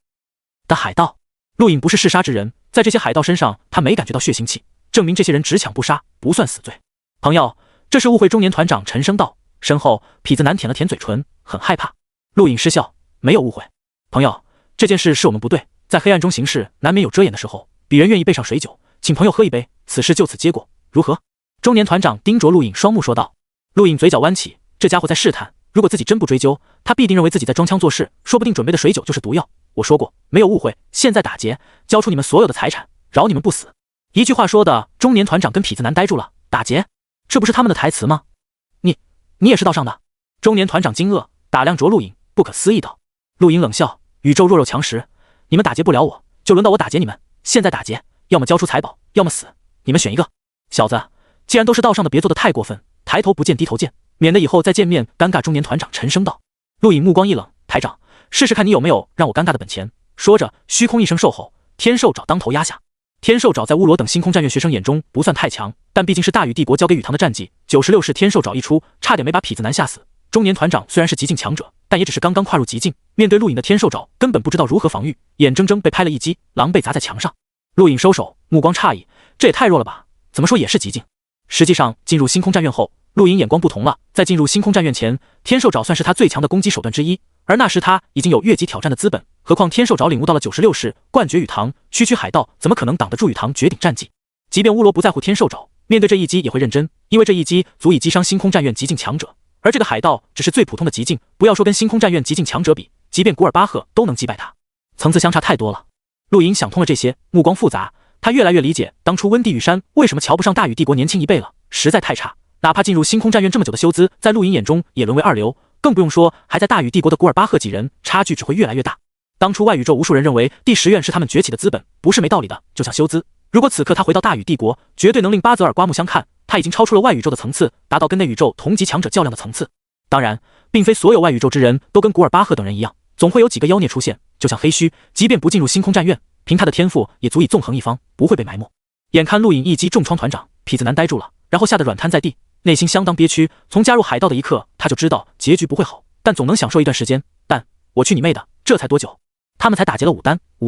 的海盗。陆颖不是嗜杀之人，在这些海盗身上他没感觉到血腥气，证明这些人只抢不杀，不算死罪。朋友，这是误会。中年团长沉声道，身后痞子男舔了舔嘴唇，很害怕。陆颖失笑，没有误会。朋友，这件事是我们不对，在黑暗中行事难免有遮掩的时候，鄙人愿意备上水酒，请朋友喝一杯，此事就此接过，如何？中年团长盯着陆颖双目说道。陆颖嘴角弯起，这家伙在试探，如果自己真不追究，他必定认为自己在装腔作势，说不定准备的水酒就是毒药。我说过，没有误会，现在打劫，交出你们所有的财产，饶你们不死。一句话说的，中年团长跟痞子男呆住了。打劫？这不是他们的台词吗？你也是道上的？中年团长惊愕，打量着陆颖，不可思议道。陆颖冷笑，宇宙弱肉强食，你们打劫不了我，就轮到我打劫你们。现在打劫，要么交出财宝，要么死，你们选一个。小子，既然都是道上的，别做得太过分，抬头不见低头见，免得以后再见面尴尬。中年团长沉声道。陆颖目光一冷，台长，试试看你有没有让我尴尬的本钱。说着，虚空一声兽吼，天兽爪当头压下。天兽爪在乌罗等星空战院学生眼中不算太强，但毕竟是大禹帝国交给禹堂的战绩，96式天兽爪一出，差点没把痞子男吓死。中年团长虽然是极境强者，但也只是刚刚跨入极境，面对陆颖的天兽爪，根本不知道如何防御，眼睁睁被拍了一击，狼狈砸在墙上。陆颖收手，目光诧异，这也太弱了吧？怎么说也是极境。实际上，进入星空战院后，陆颖眼光不同了。在进入星空战院前，天兽爪算是他最强的攻击手段之一，而那时他已经有越级挑战的资本。何况天兽爪领悟到了96式冠绝禹堂，区区海盗怎么可能挡得住禹堂绝顶战绩？即便乌罗不在乎天兽爪，面对这一击也会认真，因为这一击足以击伤星空战院极境强者。而这个海盗只是最普通的极境，不要说跟星空战院极境强者比，即便古尔巴赫都能击败他，层次相差太多了。陆颖想通了这些，目光复杂，他越来越理解当初温地玉山为什么瞧不上大禹帝国年轻一辈了，实在太差。哪怕进入星空战院这么久的修兹，在陆颖眼中也沦为二流，更不用说还在大禹帝国的古尔巴赫几人，差距只会越来越大。当初外宇宙无数人认为第10院是他们崛起的资本，不是没道理的。就像修兹，如果此刻他回到大禹帝国，绝对能令巴泽尔刮目相看。他已经超出了外宇宙的层次，达到跟内宇宙同级强者较量的层次。当然，并非所有外宇宙之人都跟古尔巴赫等人一样，总会有几个妖孽出现。就像黑须，即便不进入星空战院，凭他的天赋也足以纵横一方，不会被埋没。眼看陆颖一击重创团长，痞子男呆住了，然后吓得软瘫在地，内心相当憋屈。从加入海盗的一刻，他就知道结局不会好，但总能享受一段时间。但我去你妹的，这才多久？他们才打劫了5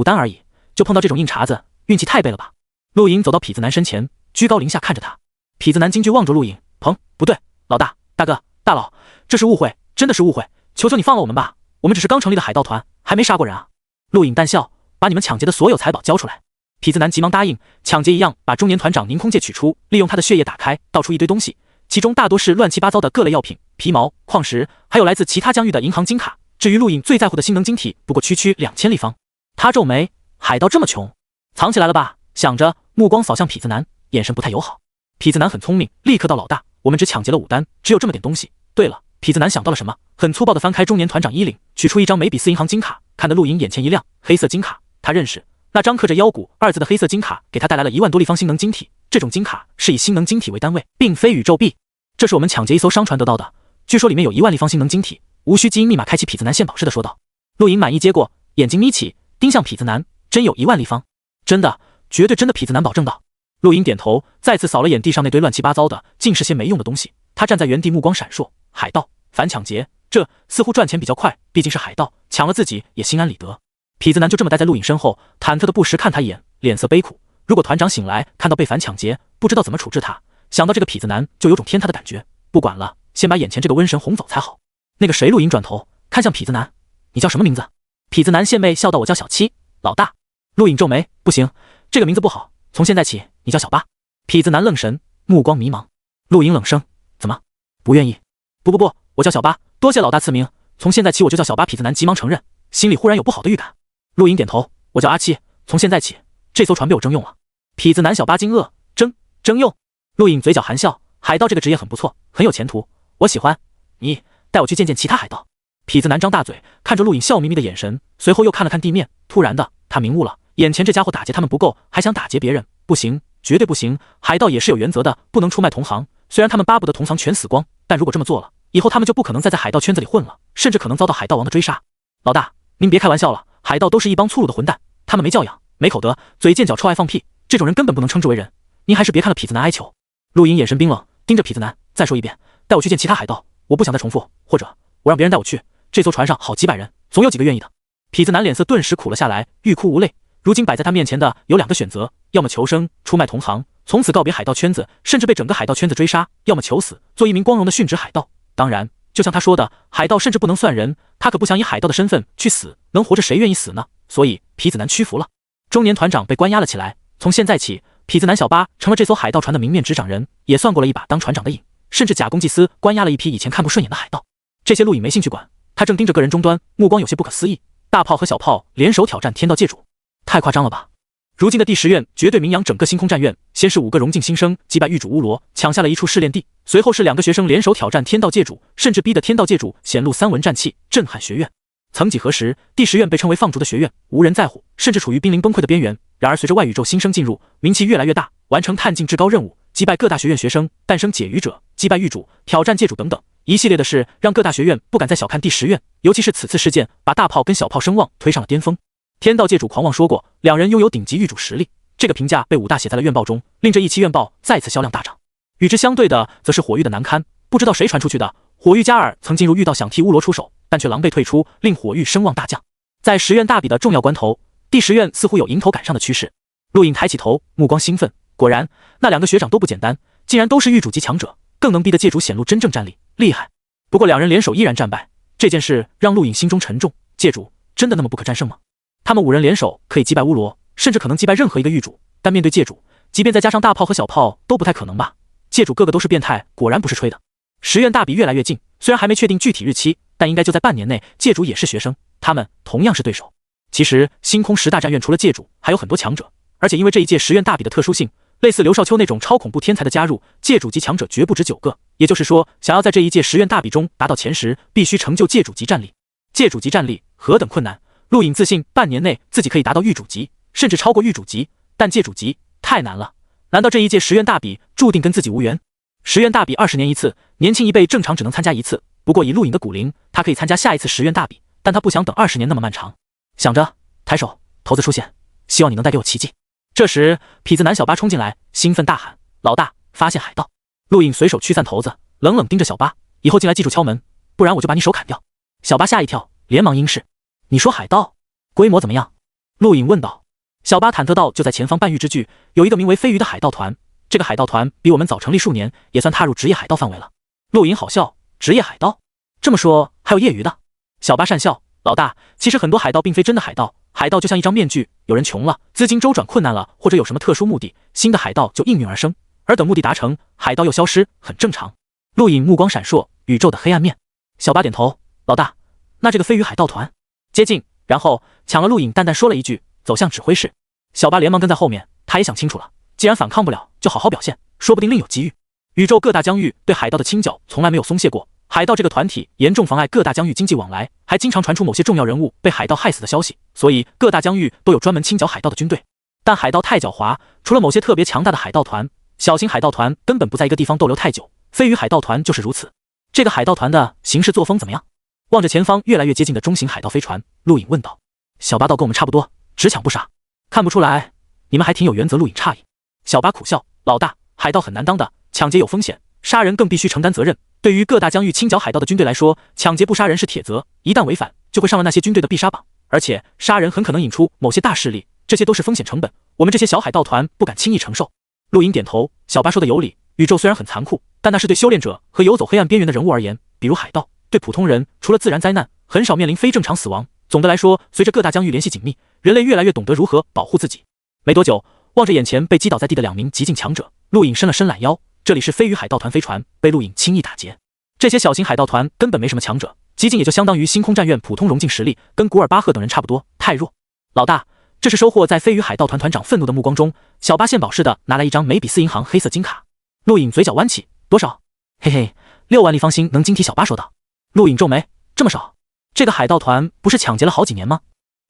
单而已，就碰到这种硬茬子，运气太背了吧？陆颖走到痞子男身前，居高临下看着他。痞子男惊惧望着陆颖，砰，不对，老大、大哥、大佬，这是误会，真的是误会，求求你放了我们吧，我们只是刚成立的海盗团，还没杀过人啊。陆颖淡笑，把你们抢劫的所有财宝交出来。痞子男急忙答应，抢劫一样把中年团长凝空戒取出，利用他的血液打开，倒出一堆东西，其中大多是乱七八糟的各类药品、皮毛、矿石，还有来自其他疆域的银行金卡。至于陆颖最在乎的星能晶体，不过区2000立方。他皱眉，海盗这么穷，藏起来了吧？想着，目光扫向痞子男，眼神不太友好。痞子男很聪明，立刻道：老大，我们只抢劫了5单，只有这么点东西。对了，痞子男想到了什么，很粗暴地翻开中年团长衣领，取出一张梅比斯银行金卡，看得陆颖眼前一亮，黑色金卡，他认识。那张刻着妖骨2字的黑色金卡，给他带来了1万多立方星能晶体。这种金卡是以星能晶体为单位，并非宇宙币。这是我们抢劫一艘商船得到的，据说里面有1万立方星能晶体。无需基因密码开启，痞子男献宝似的说道。陆颖满意接过，眼睛眯起，盯向痞子男，真有1万立方？真的，绝对真的，痞子男保证道。陆颖点头，再次扫了眼地上那堆乱七八糟的，尽是些没用的东西。他站在原地，目光闪烁。海盗反抢劫，这似乎赚钱比较快，毕竟是海盗，抢了自己也心安理得。痞子男就这么待在陆颖身后，忐忑的不时看他一眼，脸色悲苦。如果团长醒来看到被反抢劫，不知道怎么处置他。想到这个痞子男，就有种天塌的感觉。不管了，先把眼前这个瘟神哄走才好。那个谁？陆颖转头看向痞子男，你叫什么名字？痞子男献媚笑道：我叫小七，老大。陆颖皱眉，不行，这个名字不好，从现在起你叫小八。痞子男愣神，目光迷茫。陆颖冷声，怎么不愿意？不，我叫小八，多谢老大赐名，从现在起我就叫小八。痞子男急忙承认，心里忽然有不好的预感。陆颖点头，我叫阿七，从现在起这艘船被我征用了。痞子男小八惊愕，征用？陆颖嘴角含笑，海盗这个职业很不错，很有前途，我喜欢你，带我去见见其他海盗。痞子男张大嘴看着陆颖笑眯眯的眼神，随后又看了看地面，突然的他明悟了，眼前这家伙打劫他们不够，还想打劫别人，不行，绝对不行。海盗也是有原则的，不能出卖同行。虽然他们巴不得同行全死光，但如果这么做了，以后他们就不可能再在海盗圈子里混了，甚至可能遭到海盗王的追杀。老大，您别开玩笑了，海盗都是一帮粗鲁的混蛋，他们没教养，没口德，嘴贱脚臭，爱放屁，这种人根本不能称之为人。您还是别看了。痞子男哀求。陆颖眼神冰冷，盯着痞子男，再说一遍，带我去见其他海盗，我不想再重复，或者我让别人带我去，这艘船上好几百人，总有几个愿意的。痞子男脸色顿时苦了下来，欲哭无泪。如今摆在他面前的有2个选择，要么求生，出卖同行，从此告别海盗圈子，甚至被整个海盗圈子追杀；要么求死，做一名光荣的殉职海盗。当然，就像他说的，海盗甚至不能算人，他可不想以海盗的身份去死，能活着谁愿意死呢？所以痞子男屈服了。中年团长被关押了起来，从现在起，痞子男小八成了这艘海盗船的明面执掌人，也算过了一把当船长的瘾，甚至假公济私，关押了一批以前看不顺眼的海盗。这些陆颖没兴趣管，他正盯着个人终端，目光有些不可思议。大炮和小炮联手挑战天道界主，太夸张了吧？如今的第10院绝对名扬整个星空战院，先是5个荣境新生击败狱主乌罗，抢下了一处试炼地，随后是2个学生联手挑战天道界主，甚至逼得天道界主显露3文战气，震撼学院。曾几何时，第10院被称为放逐的学院，无人在乎，甚至处于濒临崩溃的边缘。然而随着外宇宙新生进入，名气越来越大，完成探境至高任务，击败各大学院学生，诞生解语者，击败狱主，挑战界主等等，一系列的事让各大学院不敢再小看第10院，尤其是此次事件把大炮跟小炮声望推上了巅峰。天道界主狂妄说过，两人拥有顶级狱主实力，这个评价被武大写在了院报中，令这一期院报再次销量大涨。与之相对的，则是火域的难堪，不知道谁传出去的，火域加尔曾进入狱道想替乌罗出手，但却狼狈退出，令火域声望大降。在10院大比的重要关头，第10院似乎有迎头赶上的趋势。陆颖抬起头，目光兴奋，果然，那两个学长都不简单，竟然都是狱主级强者，更能逼得界主显露真正战力，厉害。不过两人联手依然战败，这件事让陆颖心中沉重，界主真的那么不可战胜吗？他们5人联手可以击败乌罗，甚至可能击败任何一个狱主，但面对界主，即便再加上大炮和小炮都不太可能吧。界主个个都是变态，果然不是吹的。10院大比越来越近，虽然还没确定具体日期，但应该就在半年内。界主也是学生，他们同样是对手。其实星空10大战院除了界主还有很多强者，而且因为这一届10院大比的特殊性，类似刘少秋那种超恐怖天才的加入，界主级强者绝不止9个。也就是说，想要在这一届10院大比中达到前10，必须成就界主级战力。界主级战力何等困难，陆颖自信半年内自己可以达到狱主级，甚至超过狱主级，但界主级太难了。难道这一届10院大比注定跟自己无缘？10院大比20年一次，年轻一辈正常只能参加一次，不过以陆颖的骨龄，他可以参加下一次10院大比，但他不想等20年那么漫长。想着，抬手，骰子出现，希望你能带给我奇迹。这时，痞子男小八冲进来，兴奋大喊：“老大，发现海盗！”陆颖随手驱散骰子，冷冷盯着小八：“以后进来记住敲门，不然我就把你手砍掉。”小八吓一跳，连忙应是：“你说海盗规模怎么样？”陆颖问道。小八忐忑道：“就在前方半域之距，有一个名为飞鱼的海盗团，这个海盗团比我们早成立数年，也算踏入职业海盗范围了。”陆颖好笑：“职业海盗？这么说还有业余的？”小八讪笑：“老大，其实很多海盗并非真的海盗，海盗就像一张面具，有人穷了，资金周转困难了，或者有什么特殊目的，新的海盗就应运而生，而等目的达成，海盗又消失，很正常。”陆颖目光闪烁，宇宙的黑暗面。小八点头：“老大，那这个飞鱼海盗团？”接近，然后抢了陆颖淡淡说了一句，走向指挥室。小八连忙跟在后面，他也想清楚了，既然反抗不了，就好好表现，说不定另有机遇。宇宙各大疆域对海盗的清剿从来没有松懈过，海盗这个团体严重妨碍各大疆域经济往来，还经常传出某些重要人物被海盗害死的消息，所以各大疆域都有专门清剿海盗的军队。但海盗太狡猾，除了某些特别强大的海盗团，小型海盗团根本不在一个地方逗留太久，飞鱼海盗团就是如此。这个海盗团的行事作风怎么样？望着前方越来越接近的中型海盗飞船，陆颖问道。小八道跟我们差不多，只抢不杀。看不出来，你们还挺有原则。陆颖诧异。小八苦笑：“老大，海盗很难当的，抢劫有风险，杀人更必须承担责任。对于各大疆域清剿海盗的军队来说，抢劫不杀人是铁则，一旦违反，就会上了那些军队的必杀榜。而且杀人很可能引出某些大势力，这些都是风险成本，我们这些小海盗团不敢轻易承受。”陆颖点头，小八说的有理。宇宙虽然很残酷，但那是对修炼者和游走黑暗边缘的人物而言，比如海盗，对普通人除了自然灾难，很少面临非正常死亡。总的来说，随着各大疆域联系紧密，人类越来越懂得如何保护自己。没多久，望着眼前被击倒在地的2名极境强者，陆颖伸了伸懒腰。这里是飞鱼海盗团飞船，被陆颖轻易打劫。这些小型海盗团根本没什么强者，极境也就相当于星空战院普通融境实力，跟古尔巴赫等人差不多，太弱。老大，这是收获在飞鱼海盗团团长愤怒的目光中，小八献宝似的拿来一张美比斯银行黑色金卡。陆颖嘴角弯起，多少？嘿嘿，6万立方星能晶体。小八说道。陆颖皱眉，这么少？这个海盗团不是抢劫了好几年吗？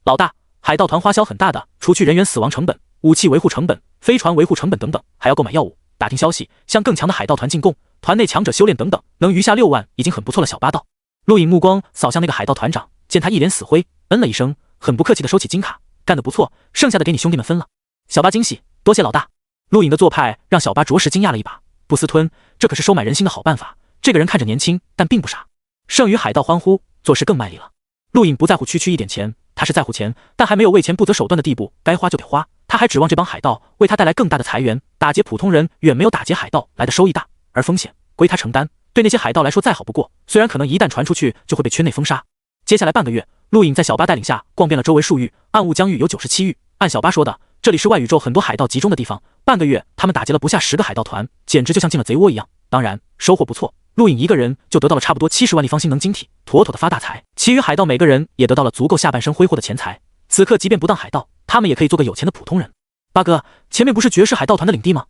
老大，海盗团花销很大的，除去人员死亡成本、武器维护成本、飞船维护成本等等，还要购买药物、打听消息，向更强的海盗团进贡，团内强者修炼等等，能余下6万已经很不错了。小八道。陆颖目光扫向那个海盗团长，见他一脸死灰，嗯了一声，很不客气的收起金卡，干得不错，剩下的给你兄弟们分了。小八惊喜，多谢老大。陆颖的做派让小八着实惊讶了一把，不私吞，这可是收买人心的好办法。这个人看着年轻，但并不傻。剩余海盗欢呼，做事更卖力了。陆颖不在乎区区一点钱，他是在乎钱，但还没有为钱不择手段的地步，该花就得花。他还指望这帮海盗为他带来更大的财源，打劫普通人远没有打劫海盗来的收益大，而风险归他承担。对那些海盗来说再好不过，虽然可能一旦传出去就会被圈内封杀。接下来半个月，陆颖在小八带领下逛遍了周围数域，暗雾疆域有97域，按小八说的，这里是外宇宙很多海盗集中的地方。半个月，他们打劫了不下10个海盗团，简直就像进了贼窝一样。当然，收获不错。陆颖一个人就得到了差不多70万立方星能晶体，妥妥的发大财。其余海盗每个人也得到了足够下半生挥霍的钱财。此刻即便不当海盗，他们也可以做个有钱的普通人。八哥，前面不是绝世海盗团的领地吗？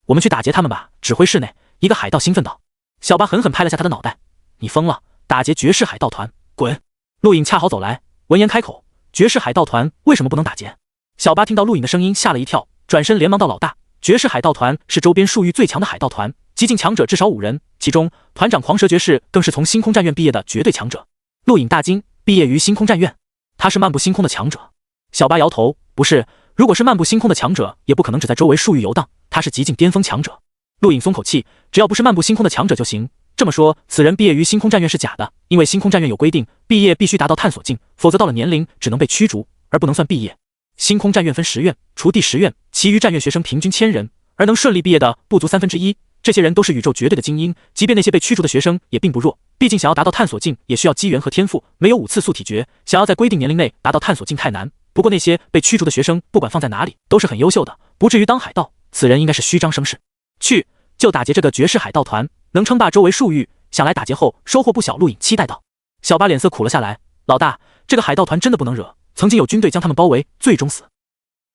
我们去打劫他们吧。指挥室内，一个海盗兴奋道。小八狠狠拍了下他的脑袋，你疯了？打劫绝世海盗团，滚！陆颖恰好走来，闻言开口，绝世海盗团为什么不能打劫？小八听到陆颖的声音吓了一跳，转身连忙道，老大，绝世海盗团是周边数域最强的海盗团，极境强者至少5人，其中团长狂蛇爵士更是从星空战院毕业的绝对强者。陆颖大惊，毕业于星空战院，他是漫步星空的强者。小八摇头，不是，如果是漫步星空的强者，也不可能只在周围数域游荡，他是极境巅峰强者。陆颖松口气，只要不是漫步星空的强者就行。这么说，此人毕业于星空战院是假的，因为星空战院有规定，毕业必须达到探索境，否则到了年龄只能被驱逐，而不能算毕业。星空战院分10院，除第10院，其余战院学生平均1000人，而能顺利毕业的不足1/3。这些人都是宇宙绝对的精英，即便那些被驱逐的学生也并不弱。毕竟想要达到探索境，也需要机缘和天赋，没有5次素体诀，想要在规定年龄内达到探索境太难。不过那些被驱逐的学生，不管放在哪里，都是很优秀的，不至于当海盗。此人应该是虚张声势。去，就打劫这个绝世海盗团，能称霸周围数域，想来打劫后收获不小。陆颖期待道。小八脸色苦了下来，老大，这个海盗团真的不能惹，曾经有军队将他们包围，最终死。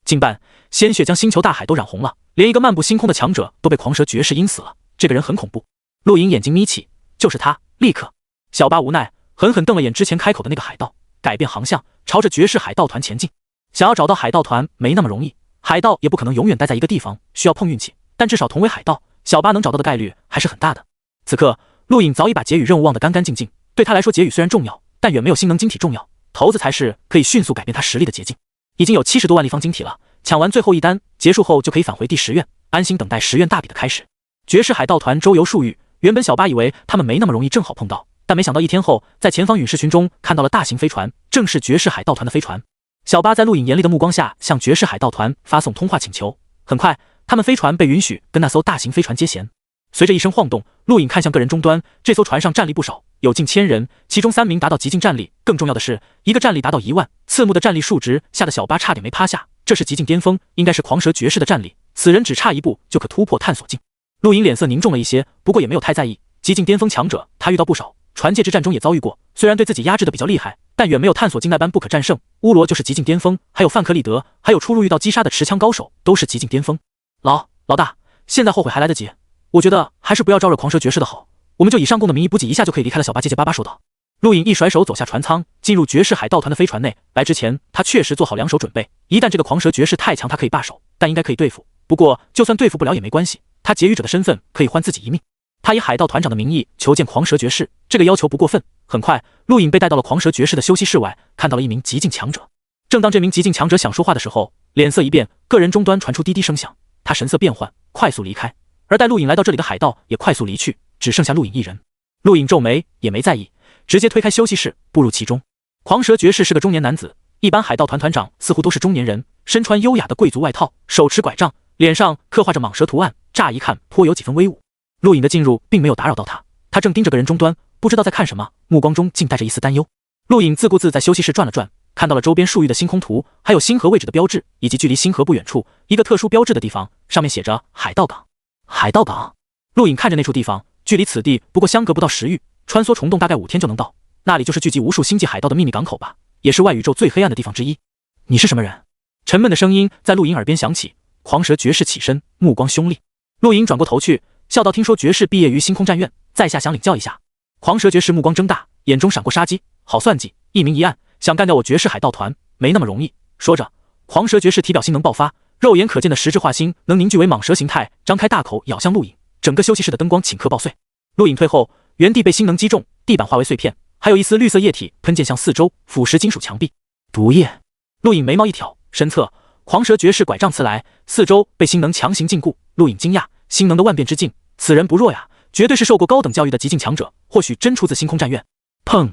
近半，鲜血将星球大海都染红了，连一个漫步星空的强者都被狂蛇绝世阴死了，这个人很恐怖。陆颖眼睛眯起，就是他，立刻。小八无奈，狠狠瞪了眼之前开口的那个海盗，改变航向，朝着绝世海盗团前进。想要找到海盗团没那么容易，海盗也不可能永远待在一个地方，需要碰运气，但至少同为海盗，小八能找到的概率还是很大的。此刻，陆颖早已把劫宇任务忘得干干净净，对他来说劫宇虽然重要，但远没有星能晶体重要，骰子才是可以迅速改变他实力的捷径。已经有70多万立方晶体了，抢完最后一单结束后就可以返回第10院，安心等待10院大比的开始。绝世海盗团周游数域，原本小八以为他们没那么容易正好碰到，但没想到1天后，在前方陨石群中看到了大型飞船，正是绝世海盗团的飞船。小八在陆颖严厉的目光下向绝世海盗团发送通话请求，很快他们飞船被允许跟那艘大型飞船接舷。随着一声晃动，陆颖看向个人终端，这艘船上战力不少，有近1000人，其中3名达到极境战力，更重要的是一个战力达到1万。刺目的战力数值吓得小八差点没趴下，这是极境巅峰，应该是狂蛇绝世的战力，此人只差一步就可突破探索境。陆颖脸色凝重了一些，不过也没有太在意，极境巅峰强者他遇到不少，传戒之战中也遭遇过，虽然对自己压制的比较厉害，但远没有探索境那般不可战胜。乌罗就是极境巅峰，还有范克利德，还有出入遇到击杀的持枪高手，都是极境巅峰。老大，现在后悔还来得及，我觉得还是不要招惹狂蛇绝世的好，我们就以上供的名义补给一下就可以离开了。小八结结巴巴说道。陆颖一甩手走下船舱，进入绝世海盗团的飞船内。来之前他确实做好2手准备，一旦这个狂蛇绝世太强，他可以罢手，但应该可以对付。不过就算对付不了也没关系，他劫狱者的身份可以换自己一命。他以海盗团长的名义求见狂蛇绝世，这个要求不过分。很快，陆颖被带到了狂蛇绝世的休息室外，看到了一名极境强者。正当这名极境强者想说话的时候，脸色一变，个人终端传出滴滴声响，他神色变幻，快速离开。而带陆颖来到这里的海盗也快速离去，只剩下陆颖一人。陆颖皱眉，也没在意，直接推开休息室，步入其中。狂蛇绝世是个中年男子，一般海盗团团长似乎都是中年人，身穿优雅的贵族外套，手持拐杖，脸上刻画着蟒蛇图案，乍一看颇有几分威武。陆颖的进入并没有打扰到他，他正盯着个人终端，不知道在看什么，目光中竟带着一丝担忧。陆颖自顾自在休息室转了转，看到了周边数域的星空图，还有星河位置的标志，以及距离星河不远处一个特殊标志的地方，上面写着海盗港。海盗港，陆颖看着那处地方，距离此地不过相隔不到10域，穿梭虫洞大概5天就能到，那里就是聚集无数星际海盗的秘密港口吧，也是外宇宙最黑暗的地方之一。你是什么人？沉闷的声音在陆颖耳边响起。狂蛇绝世起身，目光凶厉。陆颖转过头去，笑道：听说绝世毕业于星空战院，在下想领教一下。狂蛇绝世目光睁大，眼中闪过杀机，好算计，一明一暗，想干掉我绝世海盗团没那么容易。说着，狂蛇绝世体表星能爆发，肉眼可见的实质化星能凝聚为蟒蛇形态，张开大口咬向陆颖。整个休息室的灯光顷刻爆碎。陆颖退后，原地被星能击中，地板化为碎片，还有一丝绿色液体喷溅向四周，腐蚀金属墙壁。毒液。陆颖眉毛一挑，身侧狂蛇绝世拐杖刺来，四周被星能强行禁锢。陆颖惊讶，星能的万变之境，此人不弱呀，绝对是受过高等教育的极境强者，或许真出自星空战院。砰！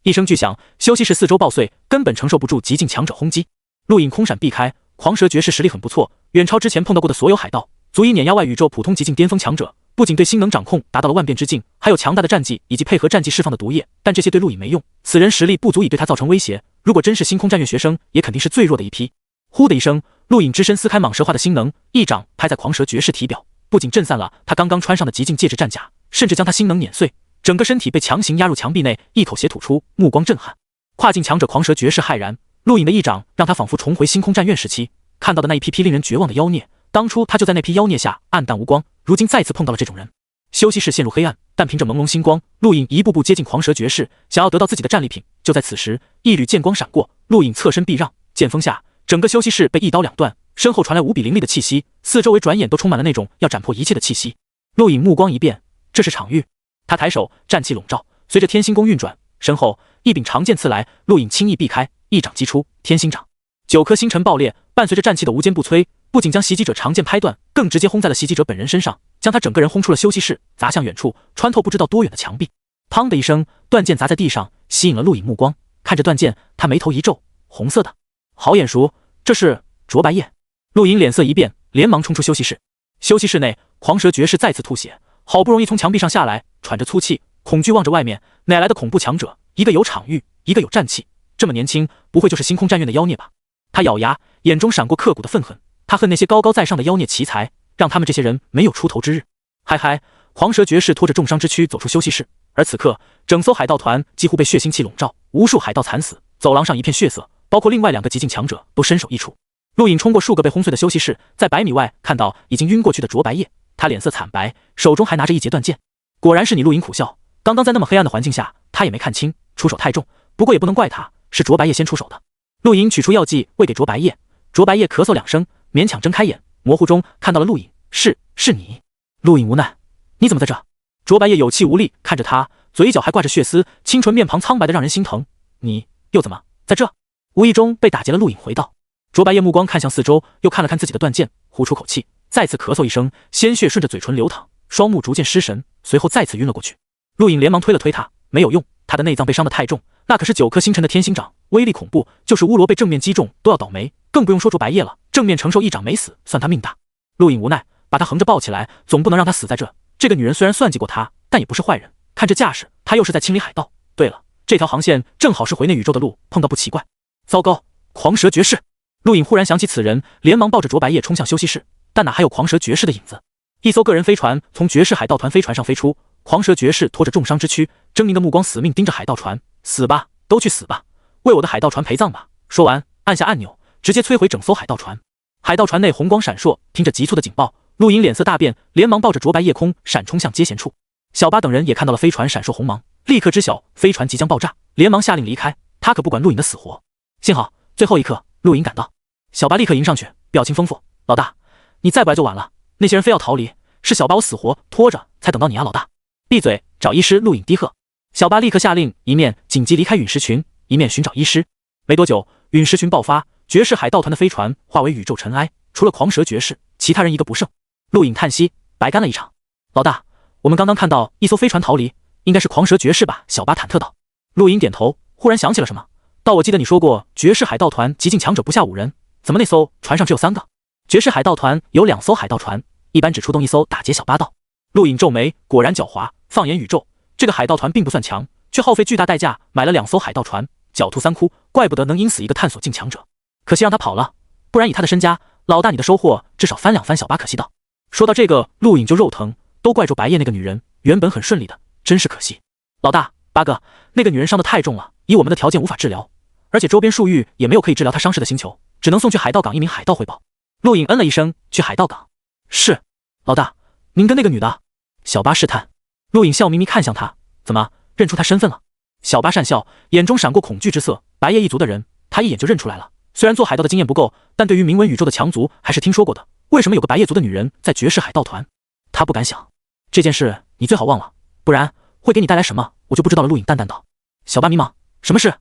一声巨响，休息室四周爆碎，根本承受不住极境强者轰击。陆颖空闪避开，狂蛇绝世实力很不错，远超之前碰到过的所有海盗，足以碾压外宇宙普通极境巅峰强者。不仅对星能掌控达到了万变之境，还有强大的战技以及配合战技释放的毒液，但这些对陆颖没用，此人实力不足以对他造成威胁。如果真是星空战院学生，也肯定是最弱的一批。呼的一声，陆颖只身撕开蟒蛇化的星能，一掌拍在狂蛇绝世体表，不仅震散了他刚刚穿上的极境戒指战甲，甚至将他星能碾碎，整个身体被强行压入墙壁内，一口血吐出，目光震撼。跨境强者狂蛇绝世骇然，陆颖的一掌让他仿佛重回星空战院时期，看到的那一批批令人绝望的妖孽，当初他就在那批妖孽下暗淡无光，如今再次碰到了这种人。休息室陷入黑暗，但凭着朦胧星光，陆颖一步步接近狂蛇绝世，想要得到自己的战利品。就在此时，一缕剑光闪过，陆颖侧身避让，剑锋下，整个休息室被一刀两断，身后传来无比凌厉的气息，四周围转眼都充满了那种要斩破一切的气息。陆颖目光一变，这是场域。他抬手，战气笼罩，随着天星弓运转，身后一柄长剑刺来，陆颖轻易避开，一掌击出，天星掌，9颗星辰爆裂，伴随着战气的无坚不摧，不仅将袭击者长剑拍断，更直接轰在了袭击者本人身上，将他整个人轰出了休息室，砸向远处，穿透不知道多远的墙壁。砰的一声，断剑砸在地上，吸引了陆颖目光。看着断剑，他眉头一皱，红色的，好眼熟，这是卓白夜。陆颖脸色一变，连忙冲出休息室。休息室内，狂蛇绝世再次吐血，好不容易从墙壁上下来，喘着粗气，恐惧望着外面，哪来的恐怖强者？一个有场域，一个有战气，这么年轻，不会就是星空战院的妖孽吧？他咬牙，眼中闪过刻骨的愤恨。他恨那些高高在上的妖孽奇才，让他们这些人没有出头之日。嗨嗨，狂蛇绝世拖着重伤之躯走出休息室，而此刻，整艘海盗团几乎被血腥气笼罩，无数海盗惨死，走廊上一片血色，包括另外2个极境强者都身首异处。陆颖冲过数个被轰碎的休息室，在100米外看到已经晕过去的卓白夜，他脸色惨白，手中还拿着一截断剑。果然是你，陆颖苦笑。刚刚在那么黑暗的环境下，他也没看清，出手太重，不过也不能怪他，是卓白夜先出手的。陆颖取出药剂喂给卓白夜，卓白夜咳嗽2声，勉强睁开眼，模糊中看到了陆颖，是你。陆颖无奈，你怎么在这？卓白夜有气无力看着他，嘴角还挂着血丝，清纯面庞苍白的让人心疼。你又怎么在这？无意中被打劫了。陆颖回道。卓白夜目光看向四周，又看了看自己的断剑，呼出口气，再次咳嗽一声，鲜血顺着嘴唇流淌，双目逐渐失神，随后再次晕了过去。陆颖连忙推了推他，没有用，他的内脏被伤得太重，那可是9颗星辰的天星掌，威力恐怖，就是乌罗被正面击中都要倒霉，更不用说卓白夜了，正面承受一掌没死，算他命大。陆颖无奈，把他横着抱起来，总不能让他死在这。这个女人虽然算计过他，但也不是坏人，看这架势，他又是在清理海盗。对了，这条航线正好是回内宇宙的路，碰到不奇怪。糟糕，狂蛇绝世！陆颖忽然想起此人，连忙抱着卓白夜冲向休息室，但哪还有狂蛇绝世的影子？一艘个人飞船从绝世海盗团飞船上飞出，狂蛇绝世拖着重伤之躯，狰狞的目光死命盯着海盗船。死吧，都去死吧，为我的海盗船陪葬吧！说完，按下按钮，直接摧毁整艘海盗船。海盗船内红光闪烁，听着急促的警报，陆颖脸色大变，连忙抱着卓白夜空闪冲向接舷处。小巴等人也看到了飞船闪烁红芒，立刻知晓飞船即将爆炸，连忙下令离开。他可不管陆颖的死活。幸好最后一刻，陆颖赶到。小巴立刻迎上去，表情丰富。老大，你再不来就晚了。那些人非要逃离，是小巴我死活拖着才等到你啊，老大。闭嘴，找医师！陆颖低喝。小巴立刻下令，一面紧急离开陨石群，一面寻找医师。没多久，陨石群爆发，绝世海盗团的飞船化为宇宙尘埃，除了狂蛇绝世，其他人一个不剩。陆颖叹息，白干了一场。老大，我们刚刚看到一艘飞船逃离，应该是狂蛇绝世吧？小巴忐忑道。陆颖点头，忽然想起了什么，道：我记得你说过，绝世海盗团极境强者不下5人，怎么那艘船上只有3个？绝世海盗团有2艘海盗船，一般只出动1艘打劫小巴道。陆颖皱眉，果然狡猾。放眼宇宙，这个海盗团并不算强，却耗费巨大代价买了2艘海盗船，狡兔3窟，怪不得能阴死一个探索境强者。可惜让他跑了，不然以他的身家，老大你的收获至少翻2番。小巴可惜道。说到这个，陆颖就肉疼，都怪卓白夜那个女人，原本很顺利的，真是可惜。老大，八哥，那个女人伤得太重了，以我们的条件无法治疗，而且周边数域也没有可以治疗她伤势的星球，只能送去海盗港一名海盗汇报。陆颖嗯了一声，去海盗港。是，老大，您跟那个女的？小巴试探。陆颖笑眯眯看向他，怎么认出他身份了？小巴讪笑，眼中闪过恐惧之色。白夜一族的人，他一眼就认出来了。虽然做海盗的经验不够，但对于名闻宇宙的强族还是听说过的。为什么有个白夜族的女人在绝世海盗团？他不敢想。这件事你最好忘了，不然会给你带来什么，我就不知道了。陆颖淡淡道。小巴迷茫，什么事？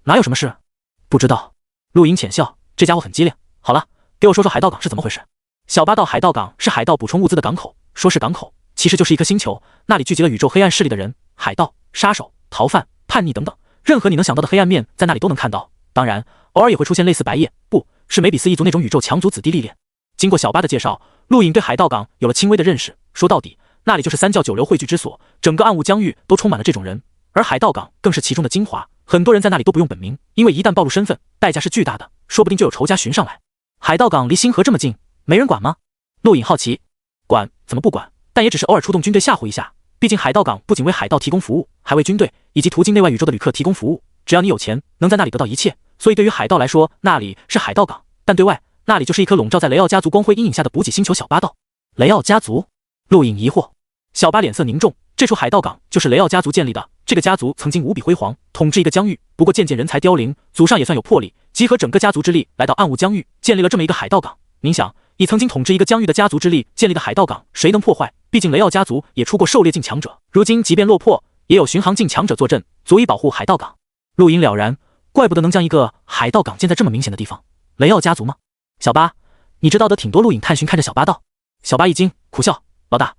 哪有什么事？不知道。陆颖浅笑，这家伙很机灵。好了，给我说说海盗港是怎么回事。小巴道，海盗港是海盗补充物资的港口，说是港口，其实就是一颗星球，那里聚集了宇宙黑暗势力的人，海盗、杀手、逃犯、叛逆等等，任何你能想到的黑暗面在那里都能看到。当然，偶尔也会出现类似白夜，不是梅比斯一族那种宇宙强族子弟历练。经过小巴的介绍，陆颖对海盗港有了轻微的认识。说到底，那里就是三教九流汇聚之所，整个暗雾疆域都充满了这种人，而海盗港更是其中的精华。很多人在那里都不用本名，因为一旦暴露身份，代价是巨大的，说不定就有仇家寻上来。海盗港离星河这么近，没人管吗？陆颖好奇。管怎么不管？但也只是偶尔出动军队吓唬一下。毕竟海盗港不仅为海盗提供服务，还为军队以及途经内外宇宙的旅客提供服务。只要你有钱，能在那里得到一切。所以对于海盗来说，那里是海盗港，但对外，那里就是一颗笼罩在雷奥家族光辉阴影下的补给星球。小巴道。雷奥家族？陆颖疑惑。小巴脸色凝重，这处海盗港就是雷奥家族建立的。这个家族曾经无比辉煌，统治一个疆域，不过渐渐人才凋零，祖上也算有魄力，集合整个家族之力来到暗雾疆域，建立了这么一个海盗港。您想，以曾经统治一个疆域的家族之力建立的海盗港，谁能破坏？毕竟雷奥家族也出过狩猎境强者，如今即便落魄，也有巡航境强者坐镇，足以保护海盗港。陆莹了然，怪不得能将一个海盗港建在这么明显的地方。雷奥家族吗？小八，你知道的挺多。陆颖探寻看着小八道。小八一惊，苦笑：老大，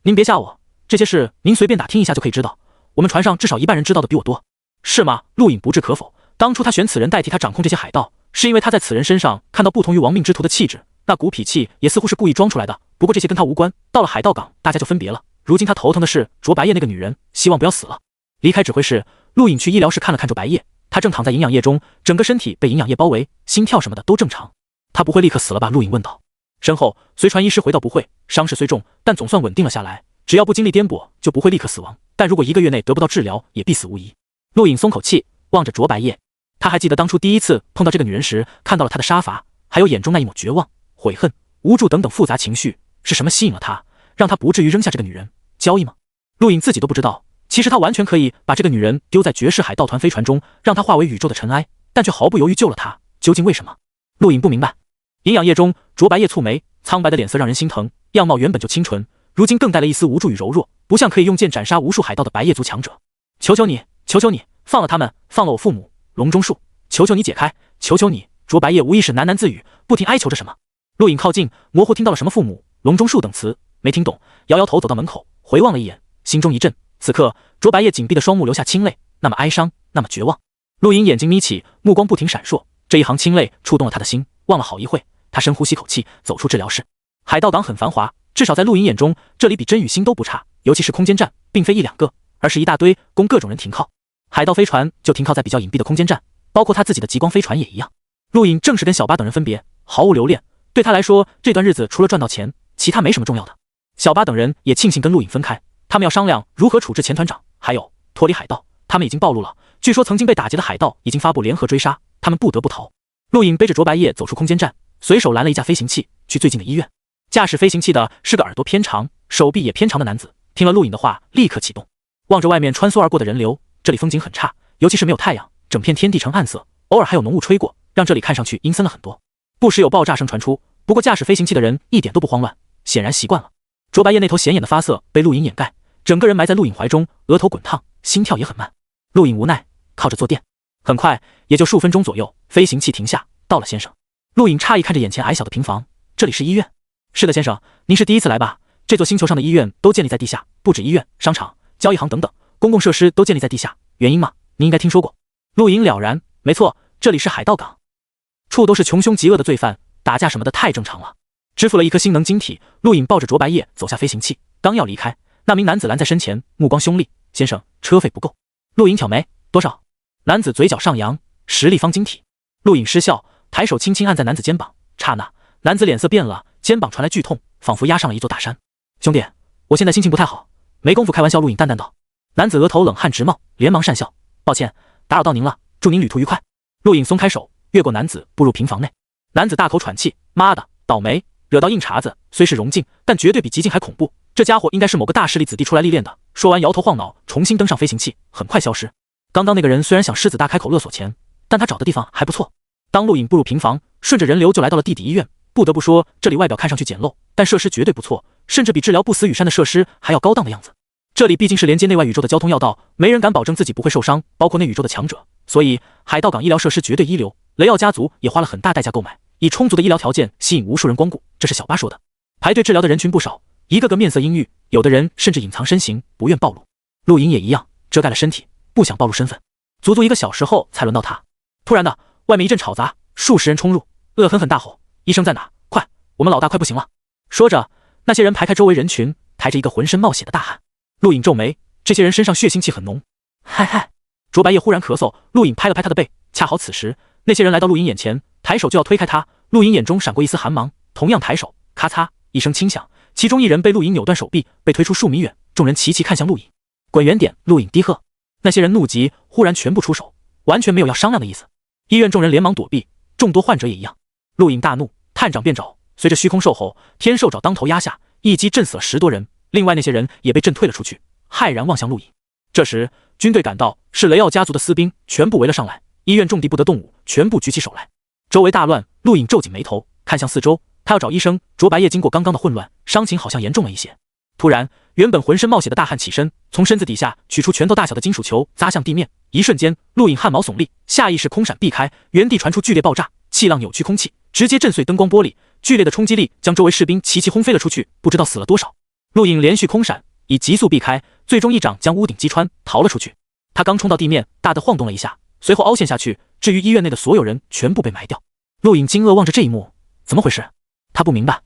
您别吓我，这些事您随便打听一下就可以知道。我们船上至少一半人知道的比我多。是吗？陆颖不置可否。当初他选此人代替他掌控这些海盗，是因为他在此人身上看到不同于亡命之徒的气质，那股痞气也似乎是故意装出来的。不过这些跟他无关，到了海盗港，大家就分别了。如今他头疼的是卓白夜那个女人，希望不要死了。离开指挥室，陆颖去医疗室看了看卓白夜，他正躺在营养液中，整个身体被营养液包围，心跳什么的都正常。他不会立刻死了吧？陆颖问道。身后随船医师回道：不会，伤势虽重，但总算稳定了下来，只要不经历颠簸，就不会立刻死亡。但如果1个月内得不到治疗，也必死无疑。陆颖松口气，望着卓白夜，他还记得当初第一次碰到这个女人时，看到了她的杀伐，还有眼中那一抹绝望、悔恨、无助等等复杂情绪，是什么吸引了他，让他不至于扔下这个女人？交易吗？陆颖自己都不知道。其实他完全可以把这个女人丢在绝世海盗团飞船中，让她化为宇宙的尘埃，但却毫不犹豫救了她。究竟为什么？陆颖不明白。营养液中，卓白夜蹙眉，苍白的脸色让人心疼，样貌原本就清纯，如今更带了一丝无助与柔弱，不像可以用剑斩杀无数海盗的白夜族强者。求求你，求求你，放了他们，放了我父母。笼中树，求求你解开，求求你！卓白夜无意识喃喃自语，不停哀求着什么。陆颖靠近，模糊听到了什么父母、笼中树等词，没听懂，摇摇头走到门口，回望了一眼，心中一震。此刻，卓白夜紧闭的双目流下清泪，那么哀伤，那么绝望。陆颖眼睛眯起，目光不停闪烁，这一行清泪触动了他的心，望了好一会，他深呼吸口气，走出治疗室。海盗港很繁华，至少在陆颖眼中，这里比真与星都不差，尤其是空间站，并非1、2个，而是一大堆，供各种人停靠。海盗飞船就停靠在比较隐蔽的空间站，包括他自己的极光飞船也一样。陆颖正是跟小巴等人分别，毫无留恋，对他来说，这段日子除了赚到钱，其他没什么重要的。小巴等人也庆幸跟陆颖分开，他们要商量如何处置前团长，还有脱离海盗。他们已经暴露了，据说曾经被打劫的海盗已经发布联合追杀，他们不得不逃。陆颖背着卓白夜走出空间站，随手拦了一架飞行器，去最近的医院。驾驶飞行器的是个耳朵偏长、手臂也偏长的男子，听了陆颖的话，立刻启动，望着外面穿梭而过的人流，这里风景很差，尤其是没有太阳，整片天地呈暗色，偶尔还有浓雾吹过，让这里看上去阴森了很多。不时有爆炸声传出，不过驾驶飞行器的人一点都不慌乱，显然习惯了。卓白夜那头显眼的发色被陆颖掩盖，整个人埋在陆颖怀中，额头滚烫，心跳也很慢。陆颖无奈，靠着坐垫。很快，也就数分钟左右，飞行器停下，到了先生。陆颖诧异看着眼前矮小的平房，这里是医院？是的，先生，您是第一次来吧？这座星球上的医院都建立在地下，不止医院、商场、交易行等等，公共设施都建立在地下。原因嘛，您应该听说过。陆颖了然，没错，这里是海盗港，处都是穷凶极恶的罪犯，打架什么的太正常了。支付了一颗星能晶体，陆颖抱着卓白夜走下飞行器，刚要离开，那名男子拦在身前，目光凶厉：“先生，车费不够。”陆颖挑眉：“多少？”男子嘴角上扬：“10立方晶体。”陆颖失笑，抬手轻轻按在男子肩膀，刹那，男子脸色变了，肩膀传来剧痛，仿佛压上了一座大山。“兄弟，我现在心情不太好，没工夫开玩笑。”陆颖淡淡道。男子额头冷汗直冒，连忙讪笑：“抱歉，打扰到您了，祝您旅途愉快。”陆颖松开手，越过男子，步入平房内。男子大口喘气：“妈的，倒霉，惹到硬茬子，虽是荣境，但绝对比极境还恐怖。这家伙应该是某个大势力子弟出来历练的。”说完摇头晃脑，重新登上飞行器，很快消失。刚刚那个人虽然想狮子大开口勒索钱，但他找的地方还不错。当陆颖步入平房，顺着人流就来到了地底医院。不得不说，这里外表看上去简陋，但设施绝对不错，甚至比治疗不死羽山的设施还要高档的样子。这里毕竟是连接内外宇宙的交通要道，没人敢保证自己不会受伤，包括内宇宙的强者。所以海盗港医疗设施绝对一流，雷奥家族也花了很大代价购买，以充足的医疗条件吸引无数人光顾。这是小巴说的。排队治疗的人群不少，一个个面色阴郁，有的人甚至隐藏身形，不愿暴露。陆颖也一样，遮盖了身体，不想暴露身份。足足1个小时后才轮到他。突然的，外面一阵吵杂，数十人冲入，恶狠狠大吼：“医生在哪？快，我们老大快不行了！”说着，那些人排开周围人群，抬着一个浑身冒血的大汉。陆颖皱眉，这些人身上血腥气很浓。嗨嗨！卓白夜忽然咳嗽，陆颖拍了拍他的背。恰好此时，那些人来到陆颖眼前，抬手就要推开他。陆颖眼中闪过一丝寒芒，同样抬手，咔嚓一声轻响，其中一人被陆颖扭断手臂，被推出数米远。众人齐齐看向陆颖，滚远点！陆颖低喝。那些人怒极，忽然全部出手，完全没有要商量的意思。医院众人连忙躲避，众多患者也一样。陆颖大怒，探掌便爪，随着虚空兽吼，天兽爪当头压下，一击震死了10多人。另外那些人也被震退了出去，骇然望向陆颖。这时军队赶到，是雷奥家族的私兵，全部围了上来。医院众敌不得动武，全部举起手来。周围大乱，陆颖皱紧眉头，看向四周，他要找医生。卓白夜经过刚刚的混乱，伤情好像严重了一些。突然，原本浑身冒血的大汉起身，从身子底下取出拳头大小的金属球，砸向地面。一瞬间，陆颖汗毛耸立，下意识空闪避开，原地传出剧烈爆炸，气浪扭曲空气，直接震碎灯光玻璃。剧烈的冲击力将周围士兵齐齐轰飞了出去，不知道死了多少。陆颖连续空闪，以急速避开，最终一掌将屋顶击穿，逃了出去。他刚冲到地面，大地晃动了一下，随后凹陷下去。至于医院内的所有人，全部被埋掉。陆颖惊愕望着这一幕，怎么回事？他不明白。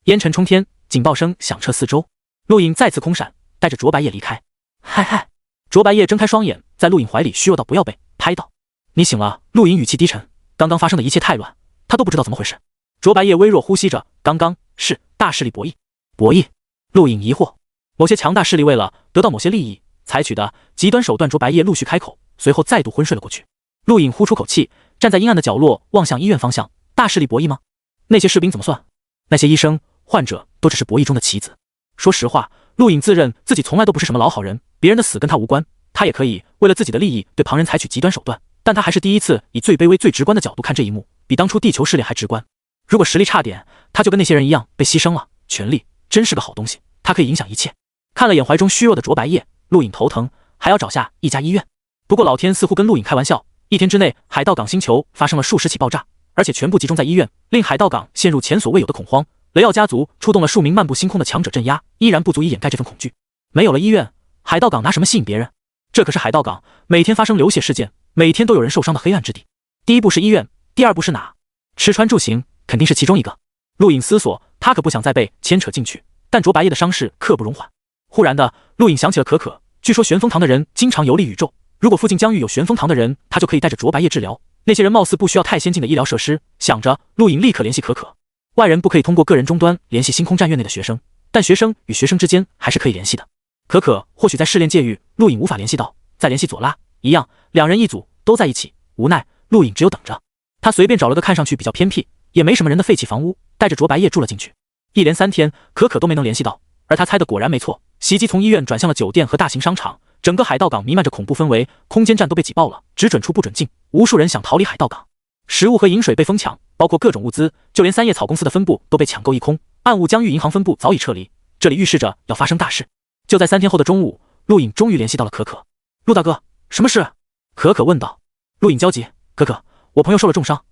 烟尘冲天，警报声响彻四周。陆颖再次空闪，带着卓白夜离开。嗨嗨！卓白夜睁开双眼，在陆颖怀里虚弱到不要被拍到。你醒了。陆颖语气低沉，刚刚发生的一切太乱，他都不知道怎么回事。卓白夜微弱呼吸着，刚刚是大势力博弈。博弈？陆颖疑惑。某些强大势力为了得到某些利益，采取的极端手段。卓白夜陆续开口，随后再度昏睡了过去。陆颖呼出口气，站在阴暗的角落，望向医院方向。大势力博弈吗？那些士兵怎么算？那些医生、患者都只是博弈中的棋子。说实话，陆颖自认自己从来都不是什么老好人，别人的死跟他无关，他也可以为了自己的利益对旁人采取极端手段，但他还是第一次以最卑微、最直观的角度看这一幕，比当初地球试炼还直观。如果实力差点，他就跟那些人一样被牺牲了。权力真是个好东西，它可以影响一切。看了眼怀中虚弱的卓白夜，陆颖头疼，还要找下一家医院。不过老天似乎跟陆颖开玩笑，一天之内海盗港星球发生了数十起爆炸，而且全部集中在医院，令海盗港陷入前所未有的恐慌。雷奥家族出动了数名漫步星空的强者镇压，依然不足以掩盖这份恐惧。没有了医院，海盗港拿什么吸引别人？这可是海盗港每天发生流血事件，每天都有人受伤的黑暗之地。第一步是医院，第二步是哪？吃穿住行肯定是其中一个。陆颖思索，他可不想再被牵扯进去，但卓白夜的伤势刻不容缓。忽然的，陆颖想起了可可，据说玄风堂的人经常游历宇宙，如果附近疆域有玄风堂的人，他就可以带着卓白夜治疗。那些人貌似不需要太先进的医疗设施，想着，陆颖立刻联系可可。外人不可以通过个人终端联系星空战院内的学生，但学生与学生之间还是可以联系的。可可或许在试炼界域，陆颖无法联系到，再联系佐拉，一样，两人一组，都在一起。无奈，陆颖只有等着。他随便找了个看上去比较偏僻，也没什么人的废弃房屋，带着卓白夜住了进去。一连3天，可可都没能联系到，而他猜的果然没错，袭击从医院转向了酒店和大型商场，整个海盗港弥漫着恐怖氛围，空间站都被挤爆了，只准出不准进，无数人想逃离海盗港。食物和饮水被疯抢，包括各种物资，就连三叶草公司的分部都被抢购一空。暗雾疆域银行分部早已撤离，这里预示着要发生大事。就在3天后的中午，陆颖终于联系到了可可。陆大哥，什么事？可可问道。陆颖焦急，可可，我朋友受了重伤，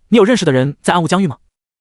你有认识的人在暗雾疆域吗？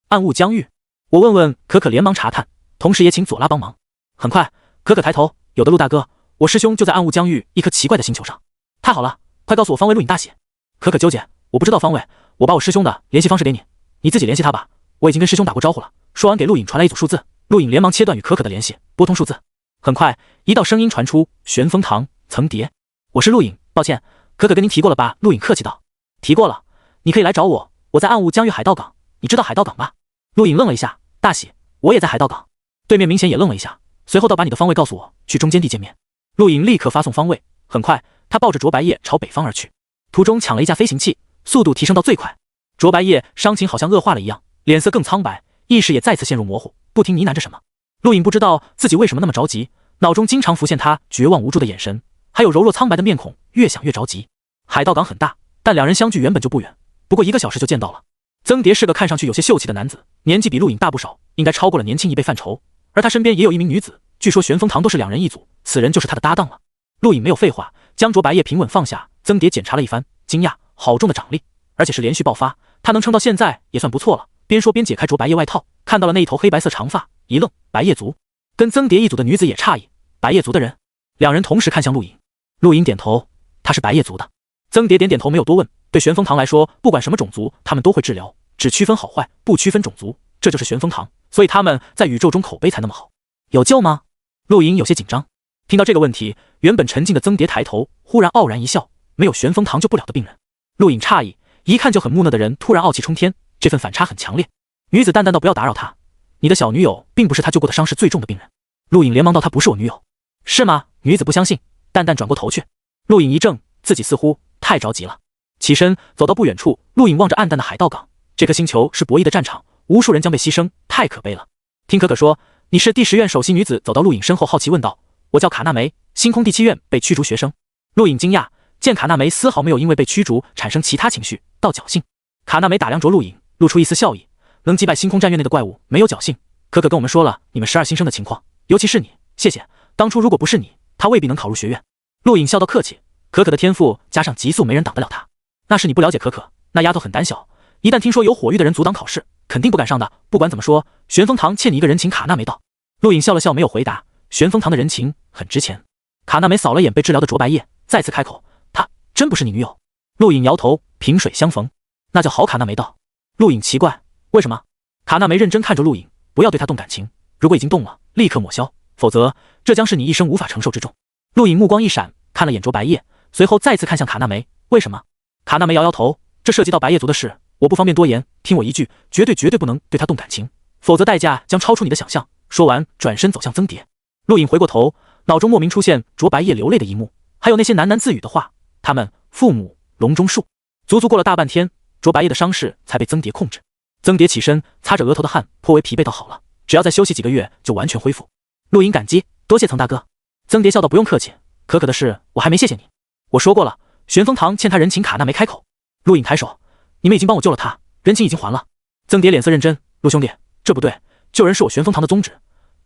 暗雾疆域？我问问。可可连忙查探，同时也请佐拉帮忙。很快，可可抬头，有的。陆大哥，我师兄就在暗雾疆域一颗奇怪的星球上。太好了，快告诉我方位。陆颖大喜。可可纠结，我不知道方位，我把我师兄的联系方式给你，你自己联系他吧。我已经跟师兄打过招呼了。说完给陆颖传来一组数字，陆颖连忙切断与可可的联系，拨通数字。很快，一道声音传出：玄风堂，层叠。我是陆颖，抱歉，可可跟您提过了吧？陆颖客气道。提过了，你可以来找我，我在暗雾疆域海盗港，你知道海盗港吧？陆颖愣了一下，大喜，我也在海盗港。对面明显也愣了一下，随后倒把你的方位告诉我，去中间地见面。陆颖立刻发送方位，很快，他抱着卓白夜朝北方而去，途中抢了一架飞行器，速度提升到最快。卓白夜伤情好像恶化了一样，脸色更苍白，意识也再次陷入模糊，不停呢喃着什么。陆颖不知道自己为什么那么着急，脑中经常浮现他绝望无助的眼神，还有柔弱苍白的面孔，越想越着急。海盗港很大，但两人相距原本就不远，不过1个小时就见到了。曾蝶是个看上去有些秀气的男子，年纪比陆颖大不少，应该超过了年轻一辈范畴，而他身边也有一名女子，据说玄风堂都是2人一组，此人就是他的搭档了。陆颖没有废话，将卓白夜平稳放下。曾蝶检查了一番，惊讶，好重的掌力，而且是连续爆发，他能撑到现在也算不错了。边说边解开卓白夜外套，看到了那一头黑白色长发，一愣，白夜族，跟曾蝶一组的女子也诧异，白夜族的人。两人同时看向陆颖，陆颖点头，他是白夜族的。曾蝶点点头，没有多问。对玄风堂来说，不管什么种族，他们都会治疗，只区分好坏，不区分种族，这就是玄风堂，所以他们在宇宙中口碑才那么好。有救吗？陆颖有些紧张。听到这个问题，原本沉静的曾蝶抬头，忽然傲然一笑，没有玄风堂救不了的病人。陆颖诧异，一看就很木讷的人突然傲气冲天，这份反差很强烈。女子淡淡道：不要打扰他，你的小女友并不是他救过的伤势最重的病人。陆颖连忙道：她不是我女友。是吗？女子不相信，淡淡转过头去。陆颖一怔，自己似乎太着急了，起身走到不远处。陆颖望着暗淡的海盗港，这颗星球是博弈的战场，无数人将被牺牲，太可悲了。听可可说，你是第10院首席。女子走到陆颖身后，好奇问道：我叫卡纳梅，星空第7院被驱逐学生。陆颖惊讶，见卡纳梅丝毫没有因为被驱逐产生其他情绪，倒侥幸。卡纳梅打量着陆颖，露出一丝笑意，能击败星空战院内的怪物没有侥幸。可可跟我们说了你们12星生的情况，尤其是你，谢谢。当初如果不是你，他未必能考入学院。陆颖笑道客气，可可的天赋加上急速，没人挡得了他。那是你不了解可可，那丫头很胆小，一旦听说有火域的人阻挡考试，肯定不敢上的。不管怎么说，玄风堂欠你一个人情，卡纳没到。陆颖笑了笑，没有回答。玄风堂的人情很值钱。卡纳梅扫了眼被治疗的卓白叶，再次开口：“她真不是你女友？”陆颖摇头，萍水相逢，那叫好卡纳梅道。陆颖奇怪，为什么？卡纳梅认真看着陆颖，不要对她动感情，如果已经动了，立刻抹消，否则这将是你一生无法承受之重。陆颖目光一闪，看了眼卓白叶，随后再次看向卡纳梅，为什么？卡纳梅摇摇头，这涉及到白叶族的事，我不方便多言，听我一句，绝对不能对她动感情，否则代价将超出你的想象。说完，转身走向曾蝶。陆颖回过头，脑中莫名出现卓白叶流泪的一幕，还有那些喃喃自语的话。他们父母笼中树，足过了大半天，卓白叶的伤势才被曾蝶控制。曾蝶起身，擦着额头的汗，颇为疲惫，倒好了，只要再休息几个月就完全恢复。陆颖感激，多谢曾大哥。曾蝶笑道，不用客气，可可的事我还没谢谢你。我说过了，玄风堂欠他人情，卡纳没开口。陆颖抬手，你们已经帮我救了他，人情已经还了。曾蝶脸色认真，陆兄弟，这不对，救人是我玄风堂的宗旨，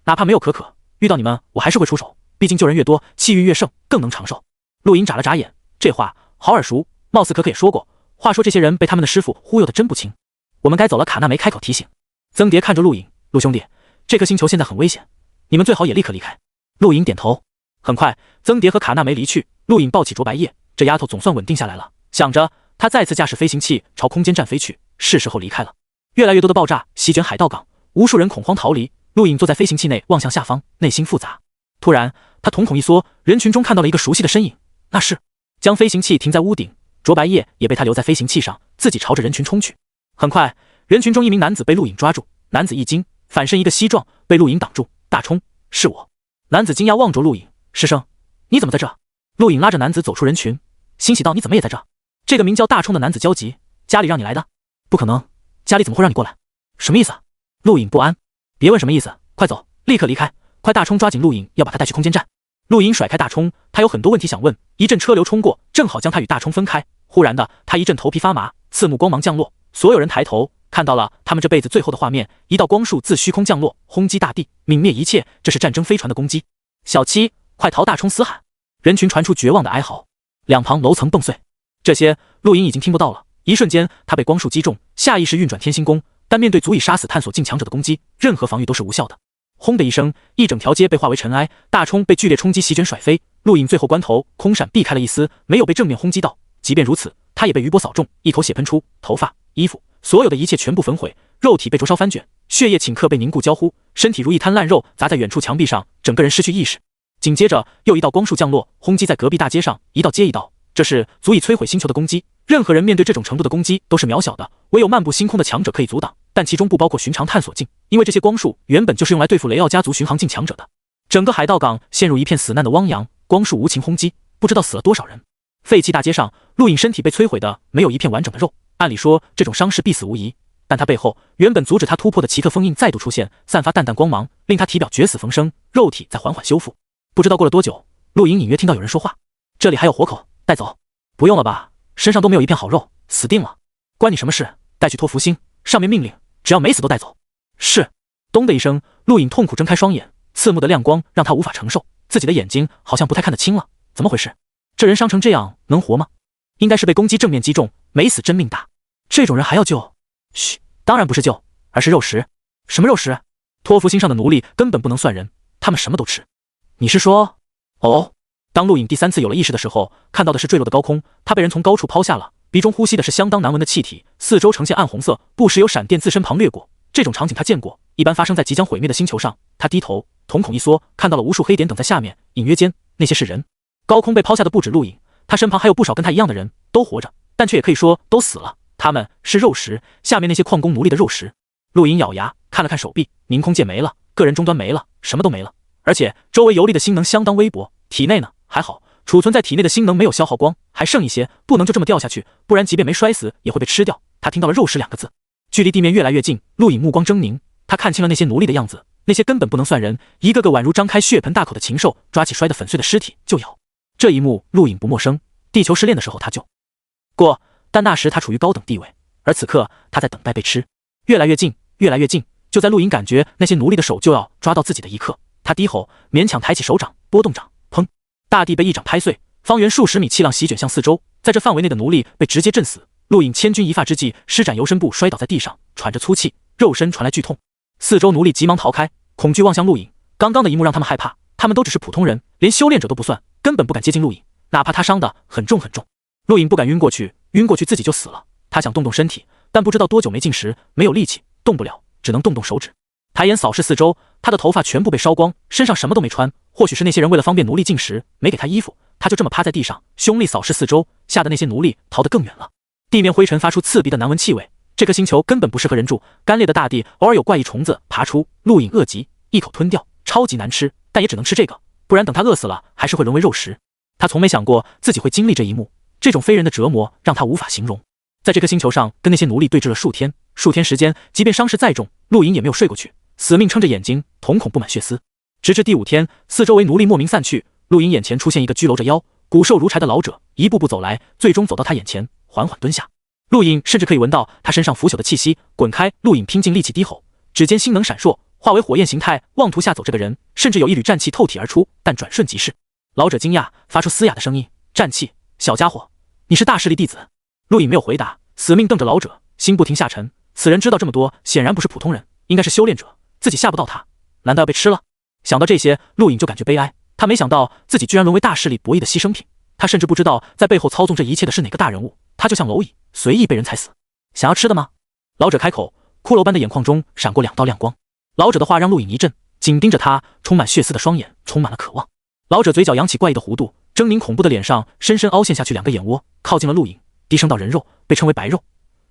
哪怕没有可可，遇到你们我还是会出手，毕竟救人越多，气运越盛，更能长寿。陆颖眨了眨眼，这话好耳熟，貌似可可也说过。话说这些人被他们的师傅忽悠的真不轻。我们该走了，卡纳梅开口提醒。曾蝶看着陆颖，陆兄弟，这颗星球现在很危险，你们最好也立刻离开。陆颖点头。很快，曾蝶和卡纳梅离去，陆颖抱起卓白叶，这丫头总算稳定下来了。想着，他再次驾驶飞行器朝空间站飞去，是时候离开了。越来越多的爆炸席卷海盗港，无数人恐慌逃离。陆颖坐在飞行器内，望向下方，内心复杂。突然，他瞳孔一缩，人群中看到了一个熟悉的身影，那是将飞行器停在屋顶，卓白叶也被他留在飞行器上，自己朝着人群冲去。很快，人群中一名男子被陆颖抓住，男子一惊，反身一个膝撞，被陆颖挡住。大冲，是我。男子惊讶望着陆颖，师生，你怎么在这？陆颖拉着男子走出人群，欣喜道，你怎么也在这？这个名叫大冲的男子焦急，家里让你来的？不可能，家里怎么会让你过来？什么意思？陆颖不安。别问什么意思，快走，立刻离开，快！大冲抓紧陆颖，要把他带去空间站。陆颖甩开大冲，他有很多问题想问。一阵车流冲过，正好将他与大冲分开。忽然的，他一阵头皮发麻，刺目光芒降落，所有人抬头看到了他们这辈子最后的画面，一道光束自虚空降落，轰击大地，泯灭一切。这是战争飞船的攻击。小七，快逃！大冲嘶喊。人群传出绝望的哀嚎，两旁楼层崩碎。这些陆颖已经听不到了。一瞬间，他被光束击中，下意识运转天星功，但面对足以杀死探索境强者的攻击，任何防御都是无效的。轰的一声，一整条街被化为尘埃，大冲被剧烈冲击席卷甩飞。陆颖最后关头空闪避开了一丝，没有被正面轰击到。即便如此，他也被余波扫中，一口血喷出，头发、衣服，所有的一切全部焚毁，肉体被灼烧翻卷，血液顷刻被凝固焦糊，身体如一滩烂肉砸在远处墙壁上，整个人失去意识。紧接着又一道光束降落，轰击在隔壁大街上，一道接一道。这是足以摧毁星球的攻击，任何人面对这种程度的攻击都是渺小的，唯有漫步星空的强者可以阻挡，但其中不包括寻常探索境，因为这些光束原本就是用来对付雷奥家族巡航境强者的。整个海盗港陷入一片死难的汪洋，光束无情轰击，不知道死了多少人。废弃大街上，陆颖身体被摧毁的没有一片完整的肉，按理说这种伤势必死无疑，但他背后原本阻止他突破的奇特封印再度出现，散发淡淡光芒，令他体表绝死逢生，肉体在缓缓修复。不知道过了多久，陆颖隐约听到有人说话，这里还有活口，带走。不用了吧，身上都没有一片好肉，死定了。关你什么事？带去托福星，上面命令，只要没死都带走。是。咚的一声，陆颖痛苦睁开双眼，刺目的亮光让他无法承受，自己的眼睛好像不太看得清了，怎么回事？这人伤成这样能活吗？应该是被攻击正面击中，没死真命大。这种人还要救？嘘，当然不是救，而是肉食。什么肉食？托福星上的奴隶根本不能算人，他们什么都吃。你是说……哦。当陆颖第三次有了意识的时候，看到的是坠落的高空，他被人从高处抛下了，鼻中呼吸的是相当难闻的气体，四周呈现暗红色，不时有闪电自身旁掠过。这种场景他见过，一般发生在即将毁灭的星球上。他低头，瞳孔一缩，看到了无数黑点等在下面，隐约间那些是人。高空被抛下的不止陆颖，他身旁还有不少跟他一样的人，都活着，但却也可以说都死了。他们是肉食，下面那些矿工奴隶的肉食。陆颖咬牙看了看手臂，凝空界没了，个人终端没了，什么都没了，而且周围游离的星能相当微薄。体内呢？还好，储存在体内的星能没有消耗光，还剩一些，不能就这么掉下去，不然即便没摔死也会被吃掉。他听到了肉食2个字，距离地面越来越近，陆颖目光狰狞，他看清了那些奴隶的样子，那些根本不能算人，一个个宛如张开血盆大口的禽兽，抓起摔得粉碎的尸体就咬。这一幕陆颖不陌生，地球试炼的时候他就过，但那时他处于高等地位，而此刻他在等待被吃。越来越近，越来越近。就在陆莹感觉那些奴隶的手就要抓到自己的一刻，他低吼，勉强抬起手掌，拨动掌，砰！大地被一掌拍碎，方圆数十米气浪席卷向四周，在这范围内的奴隶被直接震死。陆颖千钧一发之际，施展游身步摔倒在地上，喘着粗气，肉身传来剧痛。四周奴隶急忙逃开，恐惧望向陆颖。刚刚的一幕让他们害怕，他们都只是普通人，连修炼者都不算，根本不敢接近陆颖，哪怕他伤得很重很重。陆颖不敢晕过去，晕过去自己就死了。他想动动身体，但不知道多久没进食，没有力气，动不了，只能动动手指。抬眼扫视四周，他的头发全部被烧光，身上什么都没穿。或许是那些人为了方便奴隶进食，没给他衣服，他就这么趴在地上，凶厉扫视四周，吓得那些奴隶逃得更远了。地面灰尘发出刺鼻的难闻气味，这颗星球根本不适合人住。干裂的大地，偶尔有怪异虫子爬出，陆颖饿极，一口吞掉，超级难吃，但也只能吃这个，不然等他饿死了，还是会沦为肉食。他从没想过自己会经历这一幕，这种非人的折磨让他无法形容。在这颗星球上，跟那些奴隶对峙了数天时间，即便伤势再重，陆颖也没有睡过去，死命撑着眼睛，瞳孔布满血丝。直至第5天，四周围奴隶莫名散去，陆颖眼前出现一个佝偻着腰、骨瘦如柴的老者，一步步走来，最终走到他眼前，缓缓蹲下。陆颖甚至可以闻到他身上腐朽的气息。滚开！陆颖拼尽力气低吼，指尖星能闪烁，化为火焰形态，妄图吓走这个人，甚至有一缕战气透体而出，但转瞬即逝。老者惊讶，发出嘶哑的声音：“战气，小家伙，你是大势力弟子？”陆颖没有回答，死命瞪着老者，心不停下沉。此人知道这么多，显然不是普通人，应该是修炼者，自己吓不到他，难道要被吃了？想到这些，陆颖就感觉悲哀。他没想到自己居然沦为大势力博弈的牺牲品，他甚至不知道在背后操纵这一切的是哪个大人物。他就像蝼蚁，随意被人踩死。想要吃的吗？老者开口，骷髅般的眼眶中闪过2道亮光。老者的话让陆颖一震，紧盯着他充满血丝的双眼充满了渴望。老者嘴角扬起怪异的弧度，狰狞恐怖的脸上深深凹陷下去2个眼窝，靠近了陆颖，低声道：“人肉，被称为白肉，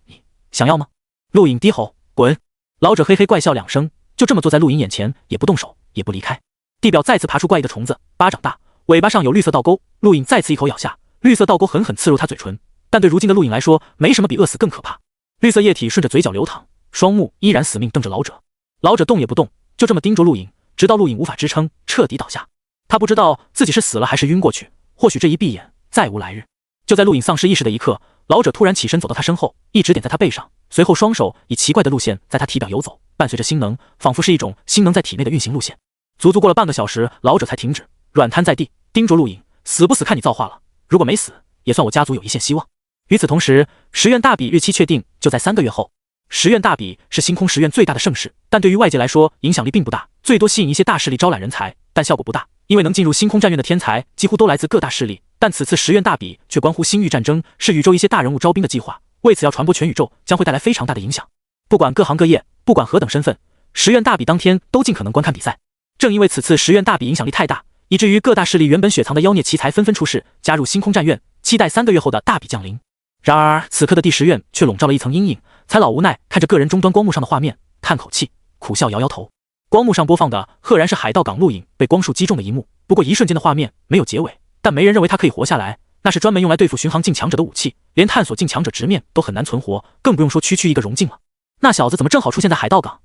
你想要吗？”陆颖低吼：“滚！”老者嘿嘿怪笑2声，就这么坐在陆颖眼前，也不动手，也不离开。地表再次爬出怪异的虫子，巴掌大，尾巴上有绿色倒钩。陆颖再次一口咬下，绿色倒钩狠狠刺入他嘴唇，但对如今的陆颖来说，没什么比饿死更可怕。绿色液体顺着嘴角流淌，双目依然死命瞪着老者。老者动也不动，就这么盯着陆颖，直到陆颖无法支撑，彻底倒下。他不知道自己是死了还是晕过去，或许这一闭眼再无来日。就在陆颖丧失意识的一刻，老者突然起身走到他身后，一指点在他背上，随后双手以奇怪的路线在他体表游走，伴随着星能，仿佛是一种星能在体内的运行路线。足足过了半个小时，老者才停止，软瘫在地，盯着陆颖：“死不死看你造化了，如果没死，也算我家族有一线希望。”与此同时，10院大比日期确定，就在3个月后。10院大比是星空10院最大的盛事，但对于外界来说影响力并不大，最多吸引一些大势力招揽人才，但效果不大，因为能进入星空战院的天才几乎都来自各大势力。但此次10院大比却关乎星域战争，是宇宙一些大人物招兵的计划，为此要传播全宇宙，将会带来非常大的影响。不管各行各业，不管何等身份，10院大比当天都尽可能观看比赛。正因为此次10院大比影响力太大，以至于各大势力原本雪藏的妖孽奇才纷纷出世，加入星空战院，期待3个月后的大比降临。然而此刻的第10院却笼罩了一层阴影，才老无奈看着个人终端光幕上的画面，叹口气，苦笑摇摇头。光幕上播放的赫然是海盗港陆颖被光束击中的一幕，不过一瞬间的画面没有结尾，但没人认为他可以活下来，那是专门用来对付巡航境强者的武器，连探索境强者直面都很难存活，更不用说区区一个融境了。那小子怎么正好出现在海盗港？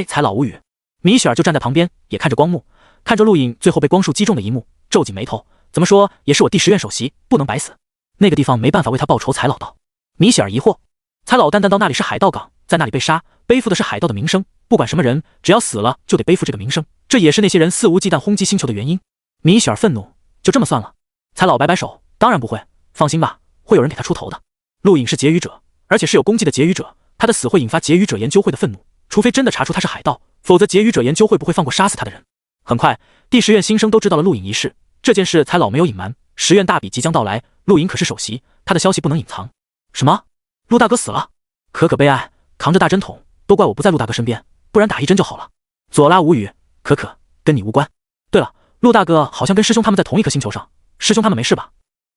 才老无语。米雪儿就站在旁边，也看着光幕，看着陆颖最后被光束击中的一幕，皱紧眉头。怎么说也是我第10院首席，不能白死。那个地方没办法为他报仇。才老道。米雪儿疑惑。才老淡淡道：“那里是海盗港，在那里被杀，背负的是海盗的名声。不管什么人，只要死了就得背负这个名声，这也是那些人肆无忌惮轰击星球的原因。”米雪儿愤怒：“就这么算了？”才老摆摆手：“当然不会，放心吧，会有人给他出头的。陆颖是劫狱者，而且是有功绩的劫狱者，他的死会引发劫狱者研究会的愤怒，除非真的查出他是海盗，否则劫狱者研究会不会放过杀死他的人。”很快，第10院新生都知道了陆颖一事，这件事才老没有隐瞒。10院大比即将到来，陆颖可是首席，他的消息不能隐藏。什么？陆大哥死了？可可悲哀，扛着大针筒，都怪我不在陆大哥身边，不然打一针就好了。左拉无语，可可跟你无关。对了，陆大哥好像跟师兄他们在同一颗星球上，师兄他们没事吧？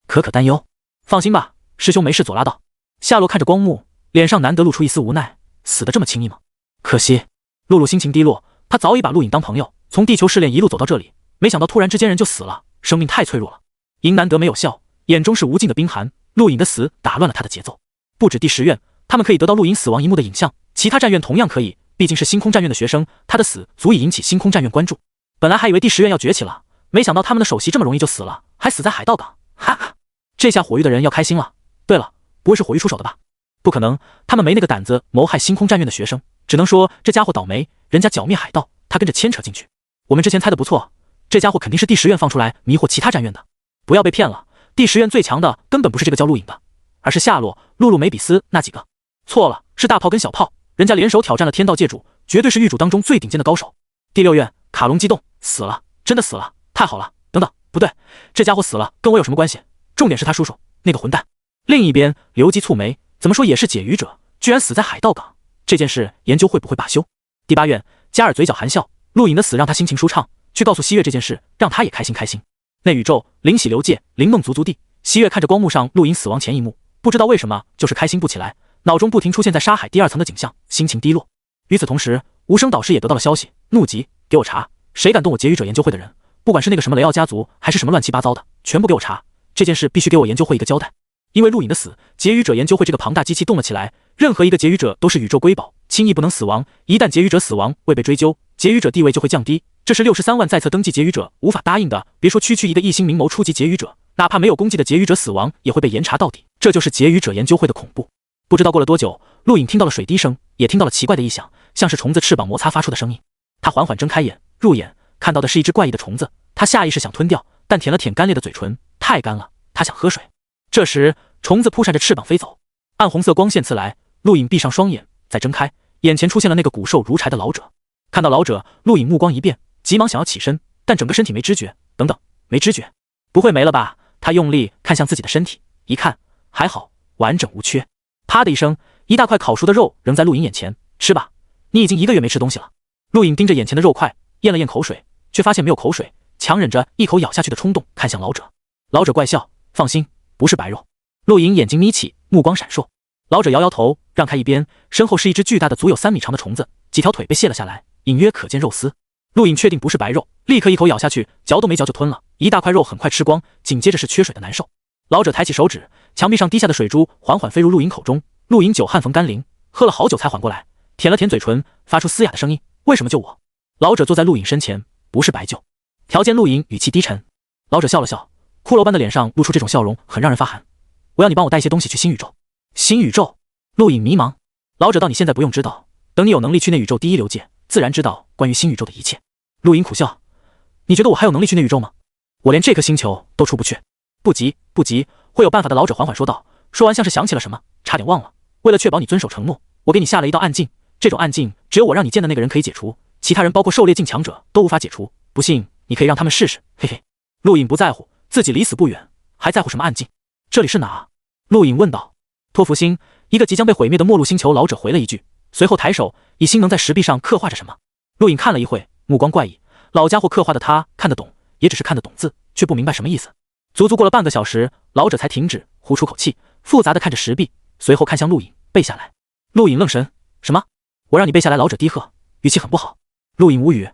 可可担忧。放心吧，师兄没事。左拉道。夏洛看着光幕，脸上难得露出一丝无奈，死得这么轻易吗？可惜。露露心情低落，他早已把陆颖当朋友，从地球试炼一路走到这里，没想到突然之间人就死了，生命太脆弱了。银难得没有笑，眼中是无尽的冰寒。陆颖的死打乱了他的节奏。不止第10院，他们可以得到陆颖死亡一幕的影像，其他战院同样可以，毕竟是星空战院的学生，他的死足以引起星空战院关注。本来还以为第10院要崛起了，没想到他们的首席这么容易就死了，还死在海盗港，哈哈，这下火域的人要开心了。对了，不会是火域出手的吧？不可能，他们没那个胆子谋害星空战院的学生，只能说这家伙倒霉，人家剿灭海盗，他跟着牵扯进去。我们之前猜的不错，这家伙肯定是第10院放出来迷惑其他战院的。不要被骗了，第10院最强的根本不是这个叫陆颖的，而是夏洛、露露、梅比斯那几个。错了，是大炮跟小炮，人家联手挑战了天道界主，绝对是狱主当中最顶尖的高手。第6院卡隆激动，死了，真的死了，太好了。等等，不对，这家伙死了跟我有什么关系？重点是他叔叔那个混蛋。另一边刘基蹙眉，怎么说也是解鱼者，居然死在海盗港，这件事研究会不会罢休？第8院加尔嘴角含笑，陆颖的死让他心情舒畅，去告诉西月这件事，让他也开心开心。内宇宙灵洗流界，灵梦足足地。西月看着光幕上陆颖死亡前一幕，不知道为什么就是开心不起来，脑中不停出现在沙海第2层的景象，心情低落。与此同时，无声导师也得到了消息，怒极，给我查，谁敢动我劫鱼者研究会的人，不管是那个什么雷奥家族还是什么乱七八糟的，全部给我查，这件事必须给我研究会一个交代。因为陆颖的死，劫鱼者研究会这个庞大机器动了起来，任何一个劫鱼者都是宇宙瑰宝，轻易不能死亡，一旦劫鱼者死亡未被追究，劫鱼者地位就会降低，这是63万在册登记劫鱼者无法答应的。别说区区一个一星明眸初级劫鱼者，哪怕没有功绩的劫鱼者死亡也会被严查到底，这就是劫鱼者研究会的恐怖。不知道过了多久，陆颖听到了水滴声，也听到了奇怪的异响，像是虫子翅膀摩擦发出的声音。他缓缓睁开眼，入眼看到的是一只怪异的虫子，他下意识想吞掉，但舔了舔干裂的嘴唇，太干了，他想喝水。这时虫子扑扇着翅膀飞走，暗红色光线刺来，陆颖闭上双眼，再睁开，眼前出现了那个骨瘦如柴的老者。看到老者，陆颖目光一变，急忙想要起身，但整个身体没知觉。等等，没知觉？不会没了吧？他用力看向自己的身体，一看，还好，完整无缺。啪的一声，一大块烤熟的肉扔在陆颖眼前，吃吧，你已经1个月没吃东西了。陆颖盯着眼前的肉块，咽了咽口水，却发现没有口水，强忍着一口咬下去的冲动，看向老者。老者怪笑，放心，不是白肉。陆颖眼睛眯起，目光闪烁。老者摇摇头，让开一边，身后是一只巨大的足有3米长的虫子，几条腿被卸了下来，隐约可见肉丝。陆颖确定不是白肉，立刻一口咬下去，嚼都没嚼就吞了，一大块肉很快吃光，紧接着是缺水的难受。老者抬起手指，墙壁上滴下的水珠缓缓飞入陆颖口中，陆颖久旱逢甘霖，喝了好久才缓过来，舔了舔嘴唇，发出嘶哑的声音，为什么救我？老者坐在陆颖身前，不是白救。条件陆颖语气低沉。老者笑了笑，骷髅般的脸上露出这种笑容很让人发寒。我要你帮我带一些东西去新宇宙。新宇宙？陆颖迷茫。老者道，你现在不用知道，等你有能力去那宇宙第1流界，自然知道关于新宇宙的一切。陆颖苦笑，你觉得我还有能力去那宇宙吗？我连这颗星球都出不去。不急不急，会有办法的。老者缓缓说道，说完像是想起了什么，差点忘了，为了确保你遵守承诺，我给你下了一道暗境，这种暗境只有我让你见的那个人可以解除，其他人包括狩猎境强者都无法解除，不信你可以让他们试试，嘿嘿。陆颖不在乎，自己离死不远，还在乎什么暗境？这里是哪？陆颖问道。托福星，一个即将被毁灭的末路星球。老者回了一句，随后抬手以星能在石壁上刻画着什么。陆颖看了一会，目光怪异，老家伙刻画的他看得懂，也只是看得懂字，却不明白什么意思。足足过了半个小时，老者才停止，呼出口气，复杂的看着石壁，随后看向陆颖，背下来。陆颖愣神，什么？我让你背下来？老者低喝，语气很不好。陆颖无语，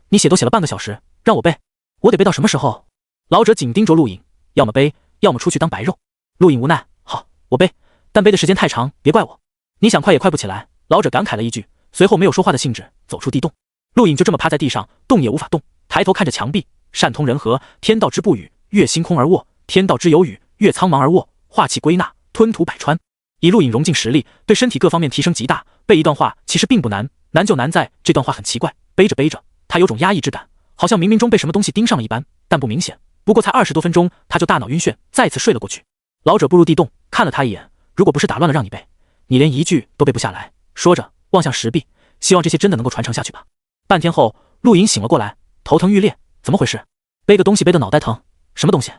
你写都写了半个小时，让我背，我得背到什么时候？老者紧盯着陆颖，要么背，要么出去当白肉。陆颖无奈，好，我背，但背的时间太长，别怪我。你想快也快不起来。老者感慨了一句，随后没有说话的兴致，走出地洞。陆颖就这么趴在地上，动也无法动，抬头看着墙壁，善通人和，天道之不语，越星空而卧；天道之有语，越苍茫而卧。化气归纳，吞吐百川。以陆颖融进实力，对身体各方面提升极大。背一段话其实并不难，难就难在这段话很奇怪，背着背着，他有种压抑之感，好像冥冥中被什么东西盯上了一般，但不明显。不过才20多分钟，他就大脑晕眩，再次睡了过去。老者步入地洞，看了他一眼，如果不是打乱了让你背，你连一句都背不下来。说着望向石壁，希望这些真的能够传承下去吧。半天后，陆颖醒了过来，头疼欲裂，怎么回事？背个东西背得脑袋疼，什么东西？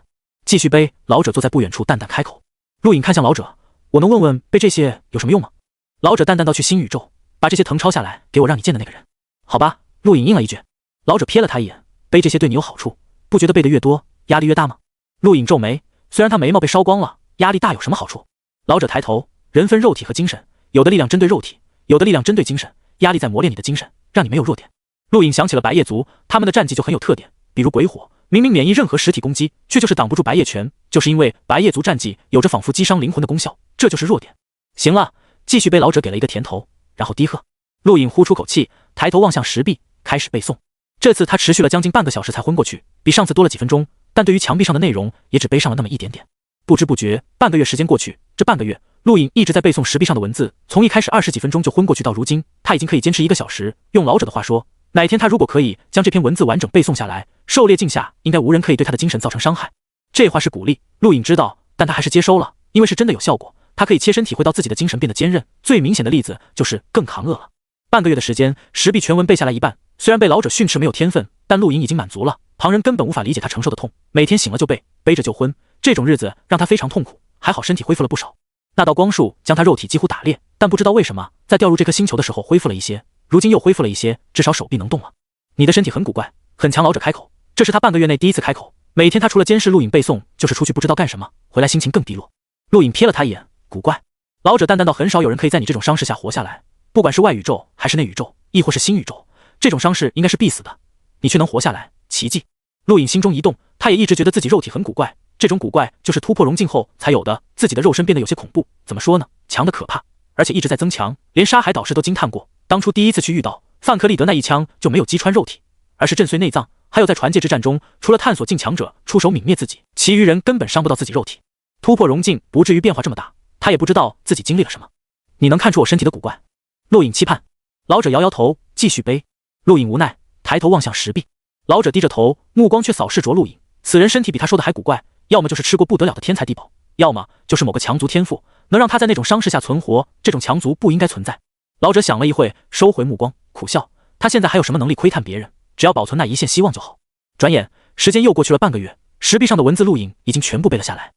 继续背。老者坐在不远处淡淡开口。陆颖看向老者，我能问问背这些有什么用吗？老者淡淡道，去新宇宙，把这些藤抄下来，给我让你见的那个人。好吧，陆颖应了一句。老者瞥了他一眼，背这些对你有好处，不觉得背得越多压力越大吗？陆颖皱眉，虽然他眉毛被烧光了，压力大有什么好处？老者抬头，人分肉体和精神，有的力量针对肉体，有的力量针对精神，压力在磨练你的精神，让你没有弱点。陆颖想起了白夜族，他们的战绩就很有特点，比如鬼火，明明免疫任何实体攻击，却就是挡不住白夜拳，就是因为白夜族战绩有着仿佛击伤灵魂的功效，这就是弱点。行了，继续背。老者给了一个甜头，然后低喝。陆颖呼出口气，抬头望向石壁，开始背诵。这次他持续了将近半个小时才昏过去，比上次多了几分钟，但对于墙壁上的内容也只背上了那么一点点。不知不觉半个月时间过去，这半个月，陆颖一直在背诵石壁上的文字，从一开始20几分钟就昏过去，到如今他已经可以坚持1个小时。用老者的话说，哪天他如果可以将这篇文字完整背诵下来，狩猎镜下应该无人可以对他的精神造成伤害。这话是鼓励，陆颖知道，但他还是接收了，因为是真的有效果。他可以切身体会到自己的精神变得坚韧。最明显的例子就是更扛饿了。半个月的时间，石壁全文背下来一半，虽然被老者训斥没有天分，但陆颖已经满足了。旁人根本无法理解他承受的痛，每天醒了就背，背着就昏，这种日子让他非常痛苦。还好身体恢复了不少。那道光束将他肉体几乎打裂，但不知道为什么，在掉入这颗星球的时候恢复了一些，如今又恢复了一些，至少手臂能动了。你的身体很古怪，很强。老者开口，这是他半个月内第一次开口。每天他除了监视陆颖背诵，就是出去不知道干什么，回来心情更低落。陆颖瞥了他一眼，古怪。老者淡淡道，很少有人可以在你这种伤势下活下来，不管是外宇宙还是内宇宙，亦或是新宇宙，这种伤势应该是必死的，你却能活下来，奇迹。陆颖心中一动，他也一直觉得自己肉体很古怪，这种古怪就是突破融境后才有的，自己的肉身变得有些恐怖。怎么说呢？强的可怕，而且一直在增强，连沙海导师都惊叹过，当初第一次去遇到范克利德那一枪就没有击穿肉体，而是震碎内脏。还有在传界之战中，除了探索境强者出手泯灭自己，其余人根本伤不到自己肉体。突破融境不至于变化这么大，他也不知道自己经历了什么。你能看出我身体的古怪？陆颖期盼。老者摇摇头，继续背。陆颖无奈，抬头望向石壁。老者低着头，目光却扫视着陆颖。此人身体比他说的还古怪，要么就是吃过不得了的天才地宝，要么就是某个强族天赋，能让他在那种伤势下存活。这种强族不应该存在。老者想了一会，收回目光，苦笑。他现在还有什么能力窥探别人？只要保存那一线希望就好。转眼时间又过去了半个月，石壁上的文字陆颖已经全部背了下来。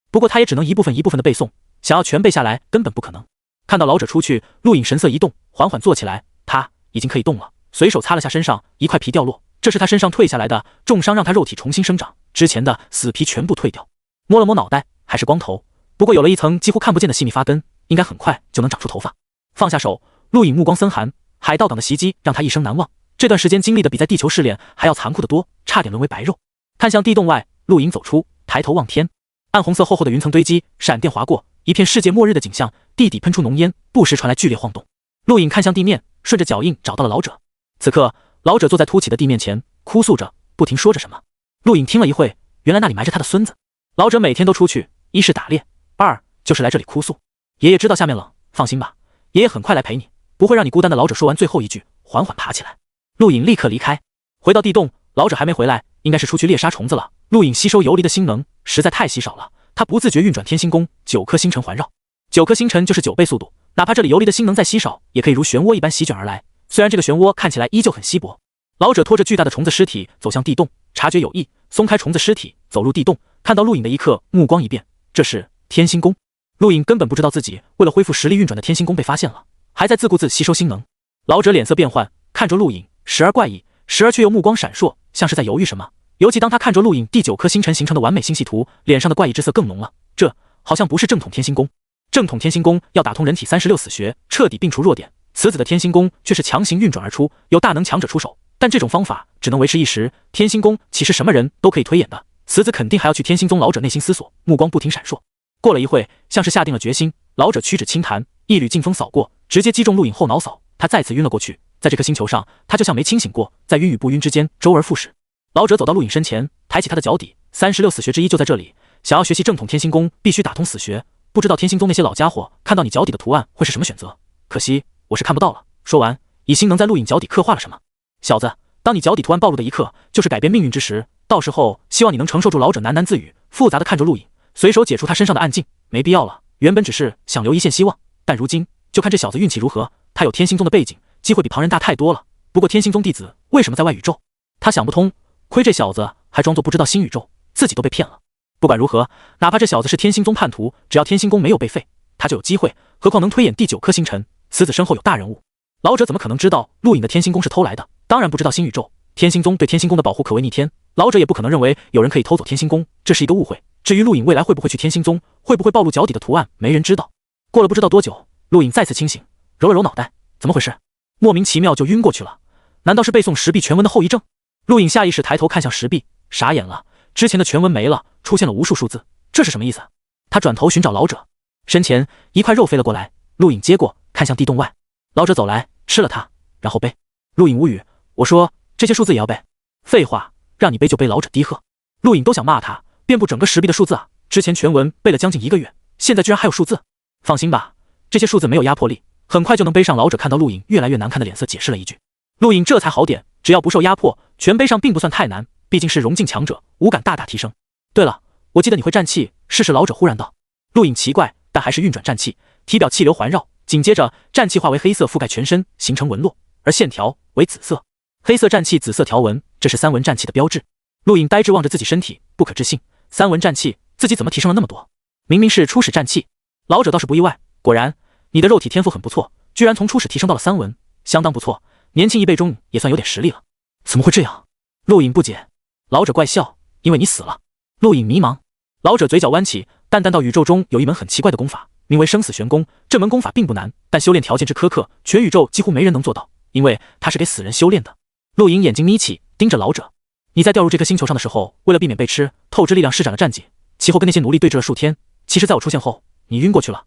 不过他也只能一部分一部分的背诵，想要全背下来根本不可能。看到老者出去，陆颖神色一动，缓缓坐起来。他已经可以动了，随手擦了下身上一块皮掉落，这是他身上退下来的，重伤让他肉体重新生长，之前的死皮全部退掉。摸了摸脑袋，还是光头，不过有了一层几乎看不见的细密发根，应该很快就能长出头发。放下手，陆颖目光森寒，海盗党的袭击让他一生难忘。这段时间经历的比在地球试炼还要残酷得多，差点沦为白肉。看向地洞外，陆颖走出，抬头望天，暗红色厚厚的云层堆积，闪电划过，一片世界末日的景象，地底喷出浓烟，不时传来剧烈晃动。陆颖看向地面，顺着脚印找到了老者。此刻老者坐在凸起的地面前，哭诉着，不停说着什么。陆颖听了一会，原来那里埋着他的孙子。老者每天都出去，一是打猎，二就是来这里哭诉。爷爷知道下面冷，放心吧，爷爷很快来陪你，不会让你孤单的。老者说完最后一句，缓缓爬起来。陆颖立刻离开，回到地洞，老者还没回来，应该是出去猎杀虫子了。陆颖吸收游离的星能实在太稀少了，他不自觉运转天星宫，9颗星辰环绕，9颗星辰就是9倍速度，哪怕这里游离的星能再稀少，也可以如漩涡一般席卷而来。虽然这个漩涡看起来依旧很稀薄。老者拖着巨大的虫子尸体走向地洞，察觉有异，松开虫子尸体，走入地洞，看到陆颖的一刻，目光一变，这是天星宫。陆颖根本不知道自己为了恢复实力运转的天星宫被发现了，还在自顾自吸收星能。老者脸色变幻，看着陆颖，时而怪异，时而却又目光闪烁，像是在犹豫什么。尤其当他看着陆颖第9颗星辰形成的完美星系图，脸上的怪异之色更浓了。这好像不是正统天星宫。正统天星宫要打通人体36死穴，彻底摒除弱点，此子的天星宫却是强行运转而出，由大能强者出手，但这种方法只能维持一时。天星宫岂是什么人都可以推演的？此子肯定还要去天星宗。老者内心思索，目光不停闪烁。过了一会，像是下定了决心，老者屈指轻弹，一缕劲风扫过，直接击中陆颖后脑勺，他再次晕了过去。在这颗星球上，他就像没清醒过，在晕与不晕之间周而复始。老者走到陆颖身前，抬起他的脚底，36死穴之一就在这里。想要学习正统天星宫，必须打通死穴。不知道天星宗那些老家伙看到你脚底的图案会是什么选择？可惜我是看不到了。说完，以星能在陆颖脚底刻画了什么。小子，当你脚底图案暴露的一刻，就是改变命运之时。到时候希望你能承受住。老者喃喃自语，复杂的看着陆颖，随手解除他身上的暗镜。没必要了，原本只是想留一线希望，但如今就看这小子运气如何。他有天星宗的背景，机会比旁人大太多了。不过天星宗弟子为什么在外宇宙？他想不通，亏这小子还装作不知道新宇宙，自己都被骗了。不管如何，哪怕这小子是天星宗叛徒，只要天星宫没有被废，他就有机会。何况能推演第9颗星辰，此子身后有大人物。老者怎么可能知道陆颖的天星宫是偷来的？当然不知道新宇宙。天星宗对天星宫的保护可谓逆天，老者也不可能认为有人可以偷走天星宫，这是一个误会。至于陆颖未来会不会去天星宗，会不会暴露脚底的图案，没人知道。过了不知道多久，陆颖再次清醒，揉了揉脑袋，怎么回事？莫名其妙就晕过去了。难道是背诵石壁全文的后遗症？陆颖下意识抬头看向石壁，傻眼了。之前的全文没了，出现了无数数字，这是什么意思？他转头寻找老者，身前一块肉飞了过来，陆颖接过，看向地洞外。老者走来，吃了它，然后背。陆颖无语，我说这些数字也要背？废话，让你背就背。老者低喝。陆颖都想骂他，遍布整个石壁的数字啊！之前全文背了将近1个月，现在居然还有数字。放心吧，这些数字没有压迫力，很快就能背上。老者看到陆颖越来越难看的脸色，解释了一句。陆颖这才好点，只要不受压迫，全背上并不算太难，毕竟是融境强者，五感大大提升。对了，我记得你会战气，试试。老者忽然道。陆颖奇怪，但还是运转战气，体表气流环绕，紧接着战气化为黑色覆盖全身，形成纹络，而线条为紫色。黑色战气，紫色条纹，这是三纹战气的标志。陆颖呆滞望着自己身体，不可置信，三纹战气，自己怎么提升了那么多？明明是初始战气。老者倒是不意外，果然，你的肉体天赋很不错，居然从初始提升到了三纹，相当不错，年轻一辈中也算有点实力了。怎么会这样？陆颖不解。老者怪笑，因为你死了。陆颖迷茫。老者嘴角弯起，淡淡道：宇宙中有一门很奇怪的功法，名为生死玄功。这门功法并不难，但修炼条件之苛刻，全宇宙几乎没人能做到，因为它是给死人修炼的。陆颖眼睛眯起，盯着老者。你在掉入这颗星球上的时候，为了避免被吃，透支力量施展了战绩，其后跟那些奴隶对峙了数天。其实在我出现后，你晕过去了。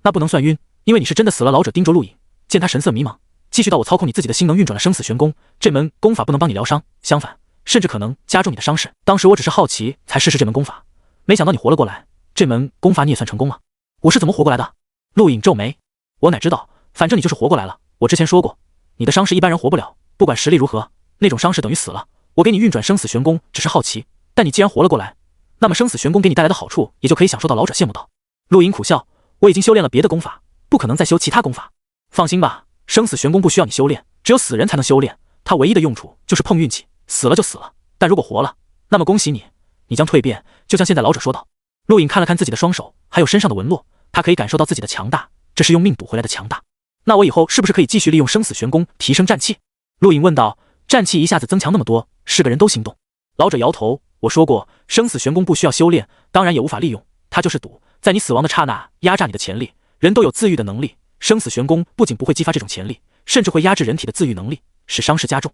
那不能算晕，因为你是真的死了。老者盯着陆颖，见他神色迷茫，继续道：我操控你自己的心能运转了生死玄功，这门功法不能帮你疗伤，相反，甚至可能加重你的伤势。当时我只是好奇才试试这门功法，没想到你活了过来，这门功法你也算成功了。我是怎么活过来的？陆颖皱眉，我哪知道，反正你就是活过来了。我之前说过，你的伤势一般人活不了，不管实力如何，那种伤势等于死了。我给你运转生死玄功只是好奇，但你既然活了过来，那么生死玄功给你带来的好处也就可以享受到。老者羡慕道。陆颖苦笑，我已经修炼了别的功法，不可能再修其他功法。放心吧，生死玄功不需要你修炼，只有死人才能修炼，它唯一的用处就是碰运气，死了就死了，但如果活了，那么恭喜你，你将蜕变，就像现在。老者说道。陆颖看了看自己的双手，还有身上的纹络，他可以感受到自己的强大，这是用命赌回来的强大。那我以后是不是可以继续利用生死玄功提升战气？陆颖问道。战气一下子增强那么多，是个人都心动。老者摇头，我说过，生死玄功不需要修炼，当然也无法利用，它就是赌，在你死亡的刹那压榨你的潜力。人都有自愈的能力，生死玄功不仅不会激发这种潜力，甚至会压制人体的自愈能力，使伤势加重，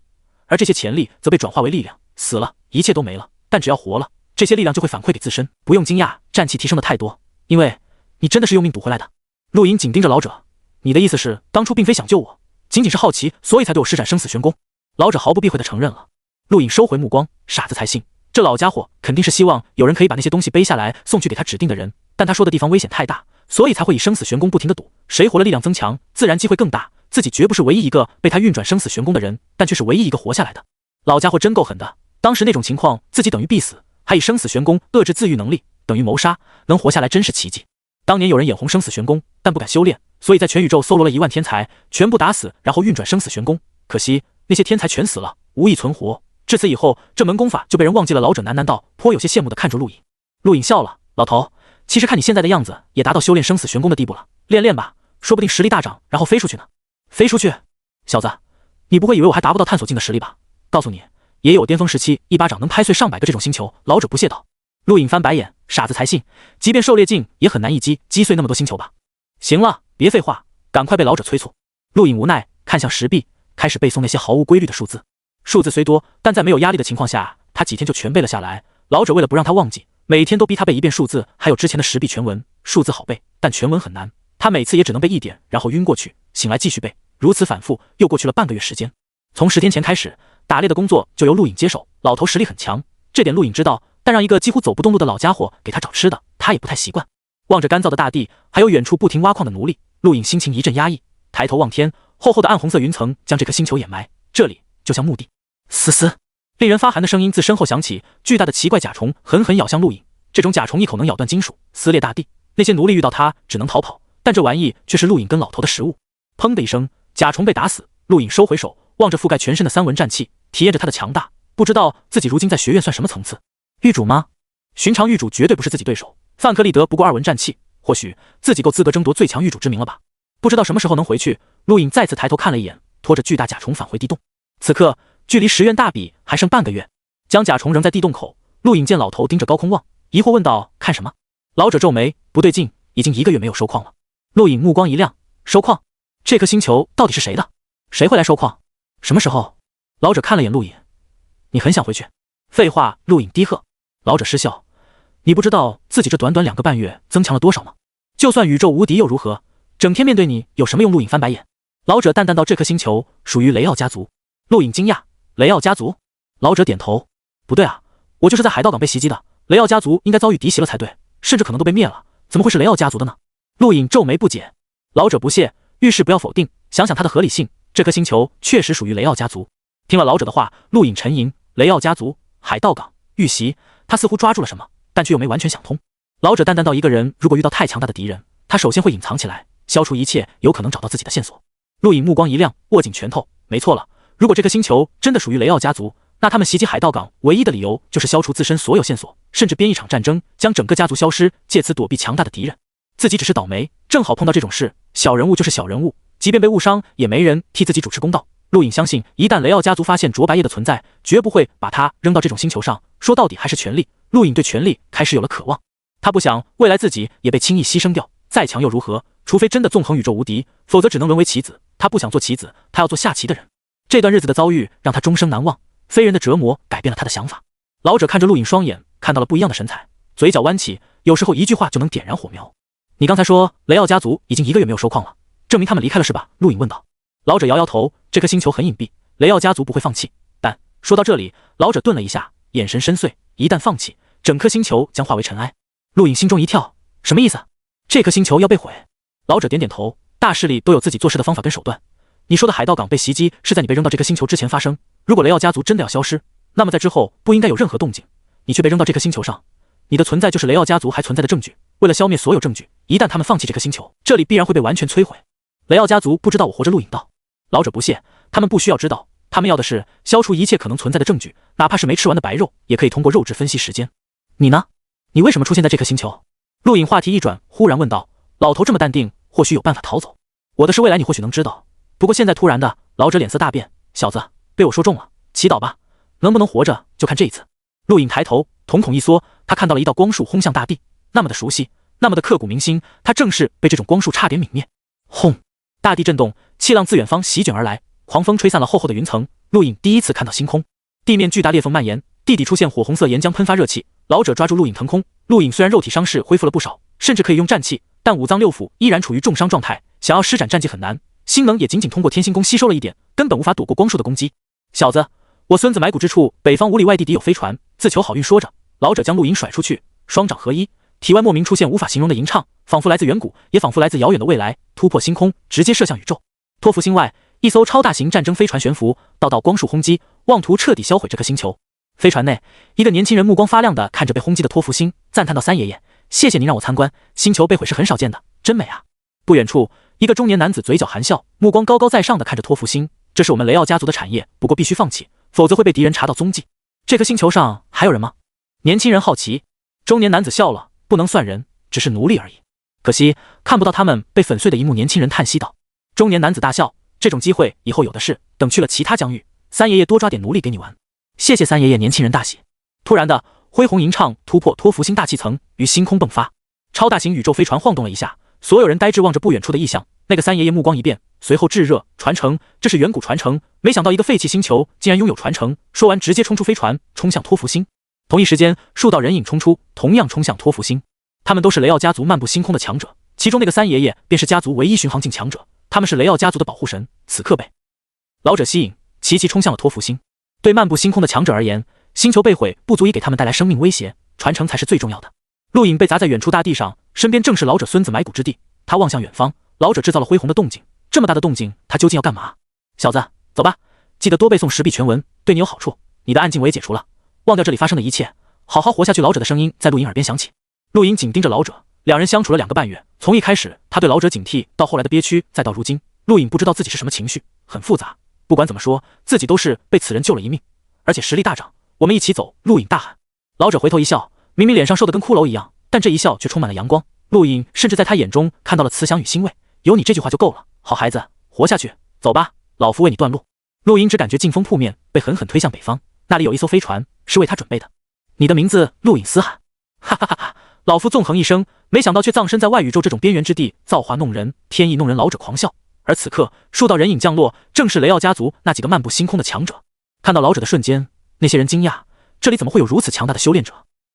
而这些潜力则被转化为力量。死了，一切都没了，但只要活了，这些力量就会反馈给自身。不用惊讶，战气提升的太多，因为你真的是用命赌回来的。陆颖紧盯着老者，你的意思是当初并非想救我，仅仅是好奇，所以才对我施展生死玄功？老者毫不避讳地承认了。陆颖收回目光，傻子才信，这老家伙肯定是希望有人可以把那些东西背下来送去给他指定的人，但他说的地方危险太大，所以才会以生死玄功不停地赌，谁活了力量增强，自然机会更大。自己绝不是唯一一个被他运转生死玄功的人，但却是唯一一个活下来的。老家伙真够狠的，当时那种情况自己等于必死，还以生死玄功遏制自愈能力，等于谋杀，能活下来真是奇迹。当年有人眼红生死玄功，但不敢修炼，所以在全宇宙搜罗了1万天才，全部打死，然后运转生死玄功。可惜那些天才全死了，无一存活。至此以后，这门功法就被人忘记了。老者喃喃道，颇有些羡慕地看着陆颖。陆颖笑了，老头，其实看你现在的样子，也达到修炼生死玄功的地步了，练练吧，说不定实力大涨，然后飞出去呢。飞出去？小子，你不会以为我还达不到探索境的实力吧？告诉你，也有巅峰时期一巴掌能拍碎上百个这种星球。老者不屑道。陆颖翻白眼，傻子才信，即便狩猎境也很难一击碎那么多星球吧。行了，别废话，赶快被老者催促。陆颖无奈看向石壁，开始背诵那些毫无规律的数字。数字虽多，但在没有压力的情况下，他几天就全背了下来。老者为了不让他忘记，每天都逼他背一遍数字，还有之前的石壁全文。数字好背，但全文很难，他每次也只能背一点，然后晕过去，醒来继续背，如此反复，又过去了半个月时间。从10天前开始，打猎的工作就由陆颖接手。老头实力很强，这点陆颖知道，但让一个几乎走不动路的老家伙给他找吃的，他也不太习惯。望着干燥的大地，还有远处不停挖矿的奴隶，陆颖心情一阵压抑。抬头望天，厚厚的暗红色云层将这颗星球掩埋，这里就像墓地。嘶嘶，令人发寒的声音自身后响起，巨大的奇怪甲虫狠狠咬向陆颖。这种甲虫一口能咬断金属，撕裂大地。那些奴隶遇到它只能逃跑，但这玩意却是陆颖跟老头的食物。砰的一声，甲虫被打死。陆颖收回手，望着覆盖全身的三纹战气，体验着它的强大。不知道自己如今在学院算什么层次？狱主吗？寻常狱主绝对不是自己对手。范克利德不过2纹战气，或许自己够资格争夺最强狱主之名了吧？不知道什么时候能回去。陆颖再次抬头看了一眼，拖着巨大甲虫返回地洞。此刻距离10院大比还剩半个月，将甲虫扔在地洞口。陆颖见老头盯着高空望，疑惑问道：看什么？老者皱眉，不对劲，已经1个月没有收矿了。陆颖目光一亮，收矿？这颗星球到底是谁的？谁会来收矿？什么时候？老者看了眼陆颖，你很想回去？废话。陆颖低喝。老者失笑，你不知道自己这短短2个半月增强了多少吗？就算宇宙无敌又如何？整天面对你有什么用？陆颖翻白眼。老者淡淡道，这颗星球属于雷奥家族。陆颖惊讶，雷奥家族？老者点头，不对啊，我就是在海盗港被袭击的，雷奥家族应该遭遇敌袭了才对，甚至可能都被灭了，怎么会是雷奥家族的呢？陆隐皱眉不解。老者不屑，遇事不要否定，想想它的合理性，这颗星球确实属于雷奥家族。听了老者的话，陆隐沉吟，雷奥家族、海盗港、遇袭，他似乎抓住了什么，但却又没完全想通。老者淡淡道，一个人如果遇到太强大的敌人，他首先会隐藏起来，消除一切有可能找到自己的线索。陆隐目光一亮，握紧拳头，没错了，如果这颗星球真的属于雷奥家族，那他们袭击海盗港唯一的理由就是消除自身所有线索，甚至编一场战争，将整个家族消失，借此躲避强大的敌人。自己只是倒霉，正好碰到这种事，小人物就是小人物，即便被误伤，也没人替自己主持公道。陆隐相信，一旦雷奥家族发现卓白夜的存在，绝不会把他扔到这种星球上。说到底还是权力，陆隐对权力开始有了渴望。他不想未来自己也被轻易牺牲掉，再强又如何？除非真的纵横宇宙无敌，否则只能沦为棋子。他不想做棋子，他要做下棋的人。这段日子的遭遇让他终生难忘，非人的折磨改变了他的想法。老者看着陆隐双眼，看到了不一样的神采，嘴角弯起，有时候一句话就能点燃火苗。你刚才说雷奥家族已经1个月没有收矿了，证明他们离开了是吧？陆隐问道。老者摇摇头，这颗星球很隐蔽，雷奥家族不会放弃。但说到这里，老者顿了一下，眼神深邃，一旦放弃，整颗星球将化为尘埃。陆隐心中一跳，什么意思？这颗星球要被毁？老者点点头，大势力都有自己做事的方法跟手段。你说的海盗港被袭击是在你被扔到这颗星球之前发生，如果雷奥家族真的要消失，那么在之后不应该有任何动静，你却被扔到这颗星球上，你的存在就是雷奥家族还存在的证据。为了消灭所有证据，一旦他们放弃这颗星球，这里必然会被完全摧毁。雷奥家族不知道我活着。陆隐道。老者不屑，他们不需要知道，他们要的是消除一切可能存在的证据，哪怕是没吃完的白肉，也可以通过肉质分析时间。你呢？你为什么出现在这颗星球？陆隐话题一转，忽然问道。老头这么淡定，或许有办法逃走。我的事未来你或许能知道，不过现在突然的。老者脸色大变，小子，被我说中了，祈祷吧，能不能活着就看这一次。陆隐抬头，瞳孔一缩，他看到了一道光束轰向大地，那么的熟悉，那么的刻骨铭心，他正是被这种光束差点泯灭。轰！大地震动，气浪自远方席卷而来，狂风吹散了厚厚的云层。陆隐第一次看到星空，地面巨大裂缝蔓延，地底出现火红色岩浆喷发热气。老者抓住陆隐腾空。陆隐虽然肉体伤势恢复了不少，甚至可以用战气，但五脏六腑依然处于重伤状态，想要施展战技很难。心能也仅仅通过天星功吸收了一点，根本无法躲过光束的攻击。小子，我孙子埋骨之处，北方5里外地底有飞船，自求好运。说着，老者将陆隐甩出去，双掌合一，体外莫名出现无法形容的吟唱，仿佛来自远古，也仿佛来自遥远的未来，突破星空，直接射向宇宙。托福星外，一艘超大型战争飞船悬浮，道道光束轰击，妄图彻底销毁这颗星球。飞船内，一个年轻人目光发亮的看着被轰击的托福星，赞叹道：“三爷爷，谢谢您让我参观，星球被毁是很少见的，真美啊！”不远处，一个中年男子嘴角含笑，目光高高在上的看着托福星。这是我们雷奥家族的产业，不过必须放弃，否则会被敌人查到踪迹。这颗星球上还有人吗？年轻人好奇。中年男子笑了，不能算人，只是奴隶而已。可惜看不到他们被粉碎的一幕。年轻人叹息道。中年男子大笑，这种机会以后有的是，等去了其他疆域，三爷爷多抓点奴隶给你玩。谢谢三爷爷。年轻人大喜。突然的恢宏吟唱突破托福星大气层，于星空迸发。超大型宇宙飞船晃动了一下，所有人呆滞望着不远处的异象。那个三爷爷目光一变，随后炙热，传承，这是远古传承，没想到一个废弃星球竟然拥有传承。说完直接冲出飞船，冲向托福星。同一时间，数道人影冲出，同样冲向托福星。他们都是雷奥家族漫步星空的强者，其中那个三爷爷便是家族唯一巡航境强者，他们是雷奥家族的保护神，此刻被老者吸引，齐齐冲向了托福星。对漫步星空的强者而言，星球被毁不足以给他们带来生命威胁，传承才是最重要的。陆隐被砸在远处大地上，身边正是老者孙子埋骨之地。他望向远方，老者制造了恢宏的动静，这么大的动静，他究竟要干嘛？小子，走吧，记得多背诵10笔全文，对你有好处。你的暗劲我也解除了，忘掉这里发生的一切，好好活下去。老者的声音在陆隐耳边响起。陆隐紧盯着老者，两人相处了2个半月，从一开始他对老者警惕，到后来的憋屈，再到如今，陆隐不知道自己是什么情绪，很复杂。不管怎么说，自己都是被此人救了一命，而且实力大涨。我们一起走！陆隐大喊。老者回头一笑，明明脸上瘦得跟骷髅一样，但这一笑却充满了阳光。陆隐甚至在他眼中看到了慈祥与欣慰。有你这句话就够了，好孩子，活下去，走吧，老夫为你断路。陆隐只感觉劲风扑面，被狠狠推向北方，那里有一艘飞船，是为他准备的。你的名字？陆隐嘶喊。哈哈哈哈！老夫纵横一生，没想到却葬身在外宇宙这种边缘之地，造化弄人，天意弄人。老者狂笑。而此刻，数道人影降落，正是雷奥家族那几个漫步星空的强者。看到老者的瞬间，那些人惊讶，这里怎么会有如此强大的修炼者？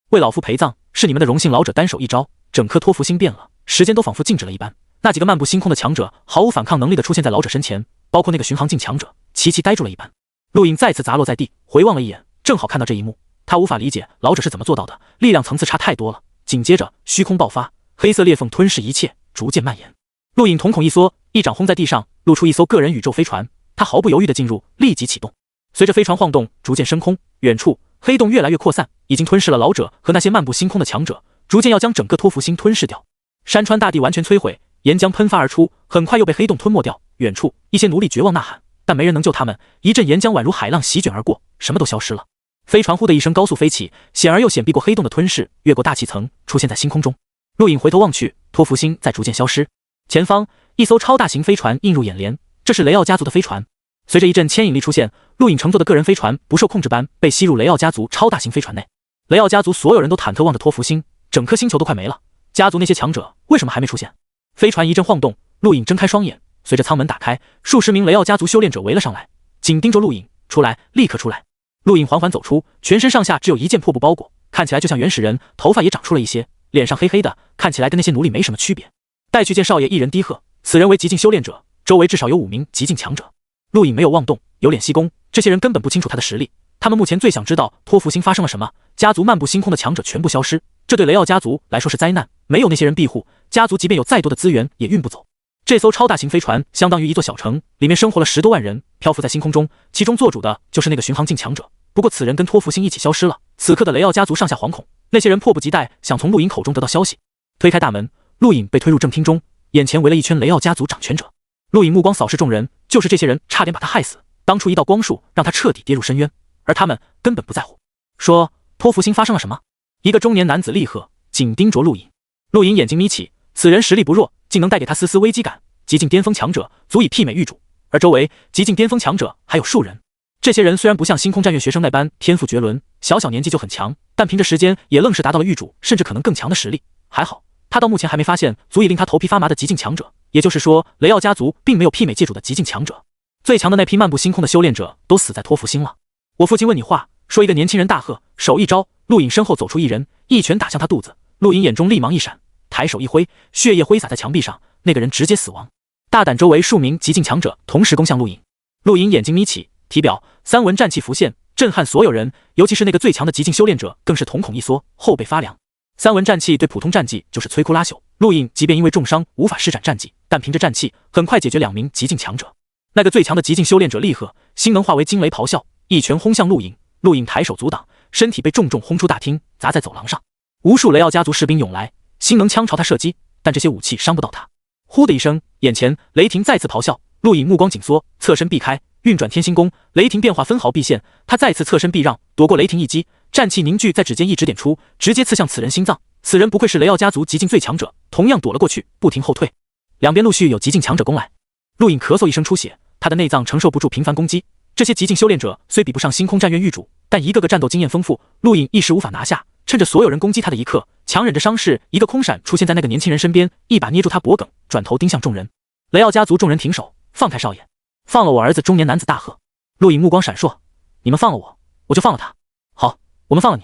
为老夫陪葬，是你们的荣幸。老者单手一招，整颗托福星变了，时间都仿佛静止了一般。那几个漫步星空的强者毫无反抗能力的出现在老者身前，包括那个巡航境强者，齐齐呆住了一般。陆隐再次砸落在地，回望了一眼，正好看到这一幕，他无法理解老者是怎么做到的，力量层次差太多了。紧接着虚空爆发，黑色裂缝吞噬一切，逐渐蔓延。陆影瞳孔一缩，一掌轰在地上，露出一艘个人宇宙飞船。他毫不犹豫地进入，立即启动。随着飞船晃动，逐渐升空，远处黑洞越来越扩散，已经吞噬了老者和那些漫步星空的强者，逐渐要将整个托福星吞噬掉。山川大地完全摧毁，岩浆喷发而出，很快又被黑洞吞没掉。远处一些奴隶绝望呐喊，但没人能救他们。一阵岩浆宛如海浪席卷而过，什么都消失了。飞船呼的一声高速飞起，险而又险避过黑洞的吞噬，越过大气层，出现在星空中。陆影回头望去，托福星在逐渐消失。前方一艘超大型飞船映入眼帘，这是雷奥家族的飞船。随着一阵牵引力出现，陆影乘坐的个人飞船不受控制般被吸入雷奥家族超大型飞船内。雷奥家族所有人都忐忑望着托福星，整颗星球都快没了。家族那些强者为什么还没出现？飞船一阵晃动，陆影睁开双眼，随着舱门打开，数十名雷奥家族修炼者围了上来，紧盯着陆影。出来，立刻出来！陆影缓缓走出，全身上下只有一件破布包裹，看起来就像原始人，头发也长出了一些，脸上黑黑的，看起来跟那些奴隶没什么区别。带去见少爷一人低喝，此人为极境修炼者，周围至少有5名极境强者。陆影没有妄动，有脸吸弓，这些人根本不清楚他的实力，他们目前最想知道托福星发生了什么。家族漫步星空的强者全部消失，这对雷奥家族来说是灾难，没有那些人庇护，家族即便有再多的资源也运不走。这艘超大型飞船相当于一座小城，里面生活了10多万人，漂浮在星空中，其中做主的就是那个巡航境强者。不过此人跟托福星一起消失了，此刻的雷奥家族上下惶恐，那些人迫不及待想从陆影口中得到消息。推开大门，陆影被推入正厅中，眼前围了一圈雷奥家族掌权者。陆影目光扫视众人，就是这些人差点把他害死，当初一道光束让他彻底跌入深渊，而他们根本不在乎。说，托福星发生了什么？一个中年男子厉喝，紧盯着陆影。陆影眼睛眯起，此人实力不弱，竟能带给他丝丝危机感。极境巅峰强者足以媲美狱主，而周围极境巅峰强者还有数人。这些人虽然不像星空战院学生那般天赋绝伦，小小年纪就很强，但凭着时间也愣是达到了狱主甚至可能更强的实力。还好他到目前还没发现足以令他头皮发麻的极境强者，也就是说雷奥家族并没有媲美界主的极境强者。最强的那批漫步星空的修炼者都死在托福星了。我父亲问你话，说一个年轻人大喝，手一招，陆影身后走出一人，一拳打向他肚子。陆影眼中立芒一闪，抬手一挥，血液挥洒在墙壁上，那个人直接死亡。大胆周围数名极境强者同时攻向陆影，陆影眼睛眯起，体表3文战气浮现，震撼所有人，尤其是那个最强的极境修炼者更是瞳孔一缩，后背发凉。3文战气对普通战绩就是摧枯拉朽，陆影即便因为重伤无法施展战绩，但凭着战气很快解决2名极境强者。那个最强的极境修炼者厉喝，心能化为惊雷咆哮，一拳轰向陆影。陆影抬手阻挡，身体被重重轰出大厅，砸在走廊上。无数雷奥家族士兵涌来，心能枪朝他射击，但这些武器伤不到他。呼的一声，眼前雷霆再次咆哮，陆影目光紧缩，侧身避开，运转天星功，雷霆变化分毫必现，他再次侧身避让，躲过雷霆一击，战气凝聚在指尖，一指点出，直接刺向此人心脏。此人不愧是雷奥家族极境最强者，同样躲了过去，不停后退。两边陆续有极境强者攻来，陆影咳嗽一声出血，他的内脏承受不住频繁攻击。这些极境修炼者虽比不上星空战院狱主，但一个个战斗经验丰富，陆影一时无法拿下。趁着所有人攻击他的一刻，强忍着伤势，一个空闪出现在那个年轻人身边，一把捏住他脖颈，转头盯向众人。雷奥家族众人停手，放开少爷，放了我儿子！中年男子大喝。陆影目光闪烁，你们放了我，我就放了他。好，我们放了你，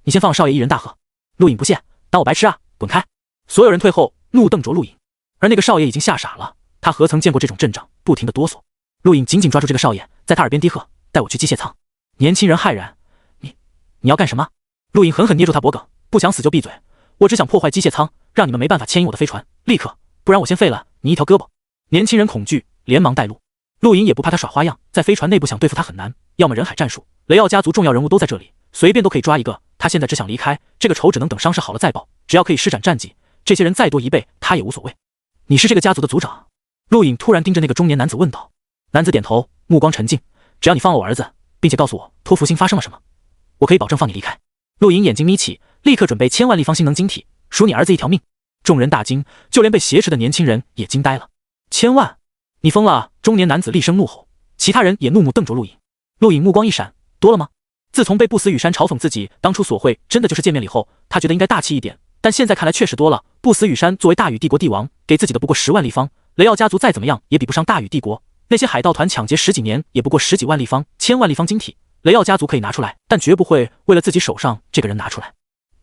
你先放了少爷！一人大喝。陆影不屑，当我白痴啊，滚开！所有人退后，怒瞪着陆影。而那个少爷已经吓傻了，他何曾见过这种阵仗，不停的哆嗦。陆影紧紧抓住这个少爷，在他耳边低喝，带我去机械舱。年轻人骇然，你要干什么？陆影狠狠捏住他脖颈，不想死就闭嘴，我只想破坏机械舱，让你们没办法牵引我的飞船，立刻，不然我先废了你一条胳膊。年轻人恐惧，连忙带路。陆影也不怕他耍花样，在飞船内部想对付他很难，要么人海战术，雷奥家族重要人物都在这里，随便都可以抓一个，他现在只想离开，这个仇只能等伤势好了再报，只要可以施展战绩，这些人再多1倍他也无所谓。你是这个家族的族长？陆影突然盯着那个中年男子问道。男子点头，目光沉静，只要你放了我儿子，并且告诉我托福星发生了什么，我可以保证放你离开。陆影眼睛眯起，立刻准备1000万立方星能晶体，赎你儿子一条命。众人大惊，就连被挟持的年轻人也惊呆了。1000万？你疯了！中年男子厉声怒吼，其他人也怒目瞪着陆影。陆影目光一闪，多了吗？自从被不死羽山嘲讽自己当初所会真的就是见面礼后，他觉得应该大气一点，但现在看来确实多了。不死羽山作为大禹帝国帝王，给自己的不过10万立方，雷奥家族再怎么样也比不上大禹帝国，那些海盗团抢劫10几年也不过10几万立方，1000万立方晶体，雷奥家族可以拿出来，但绝不会为了自己手上这个人拿出来。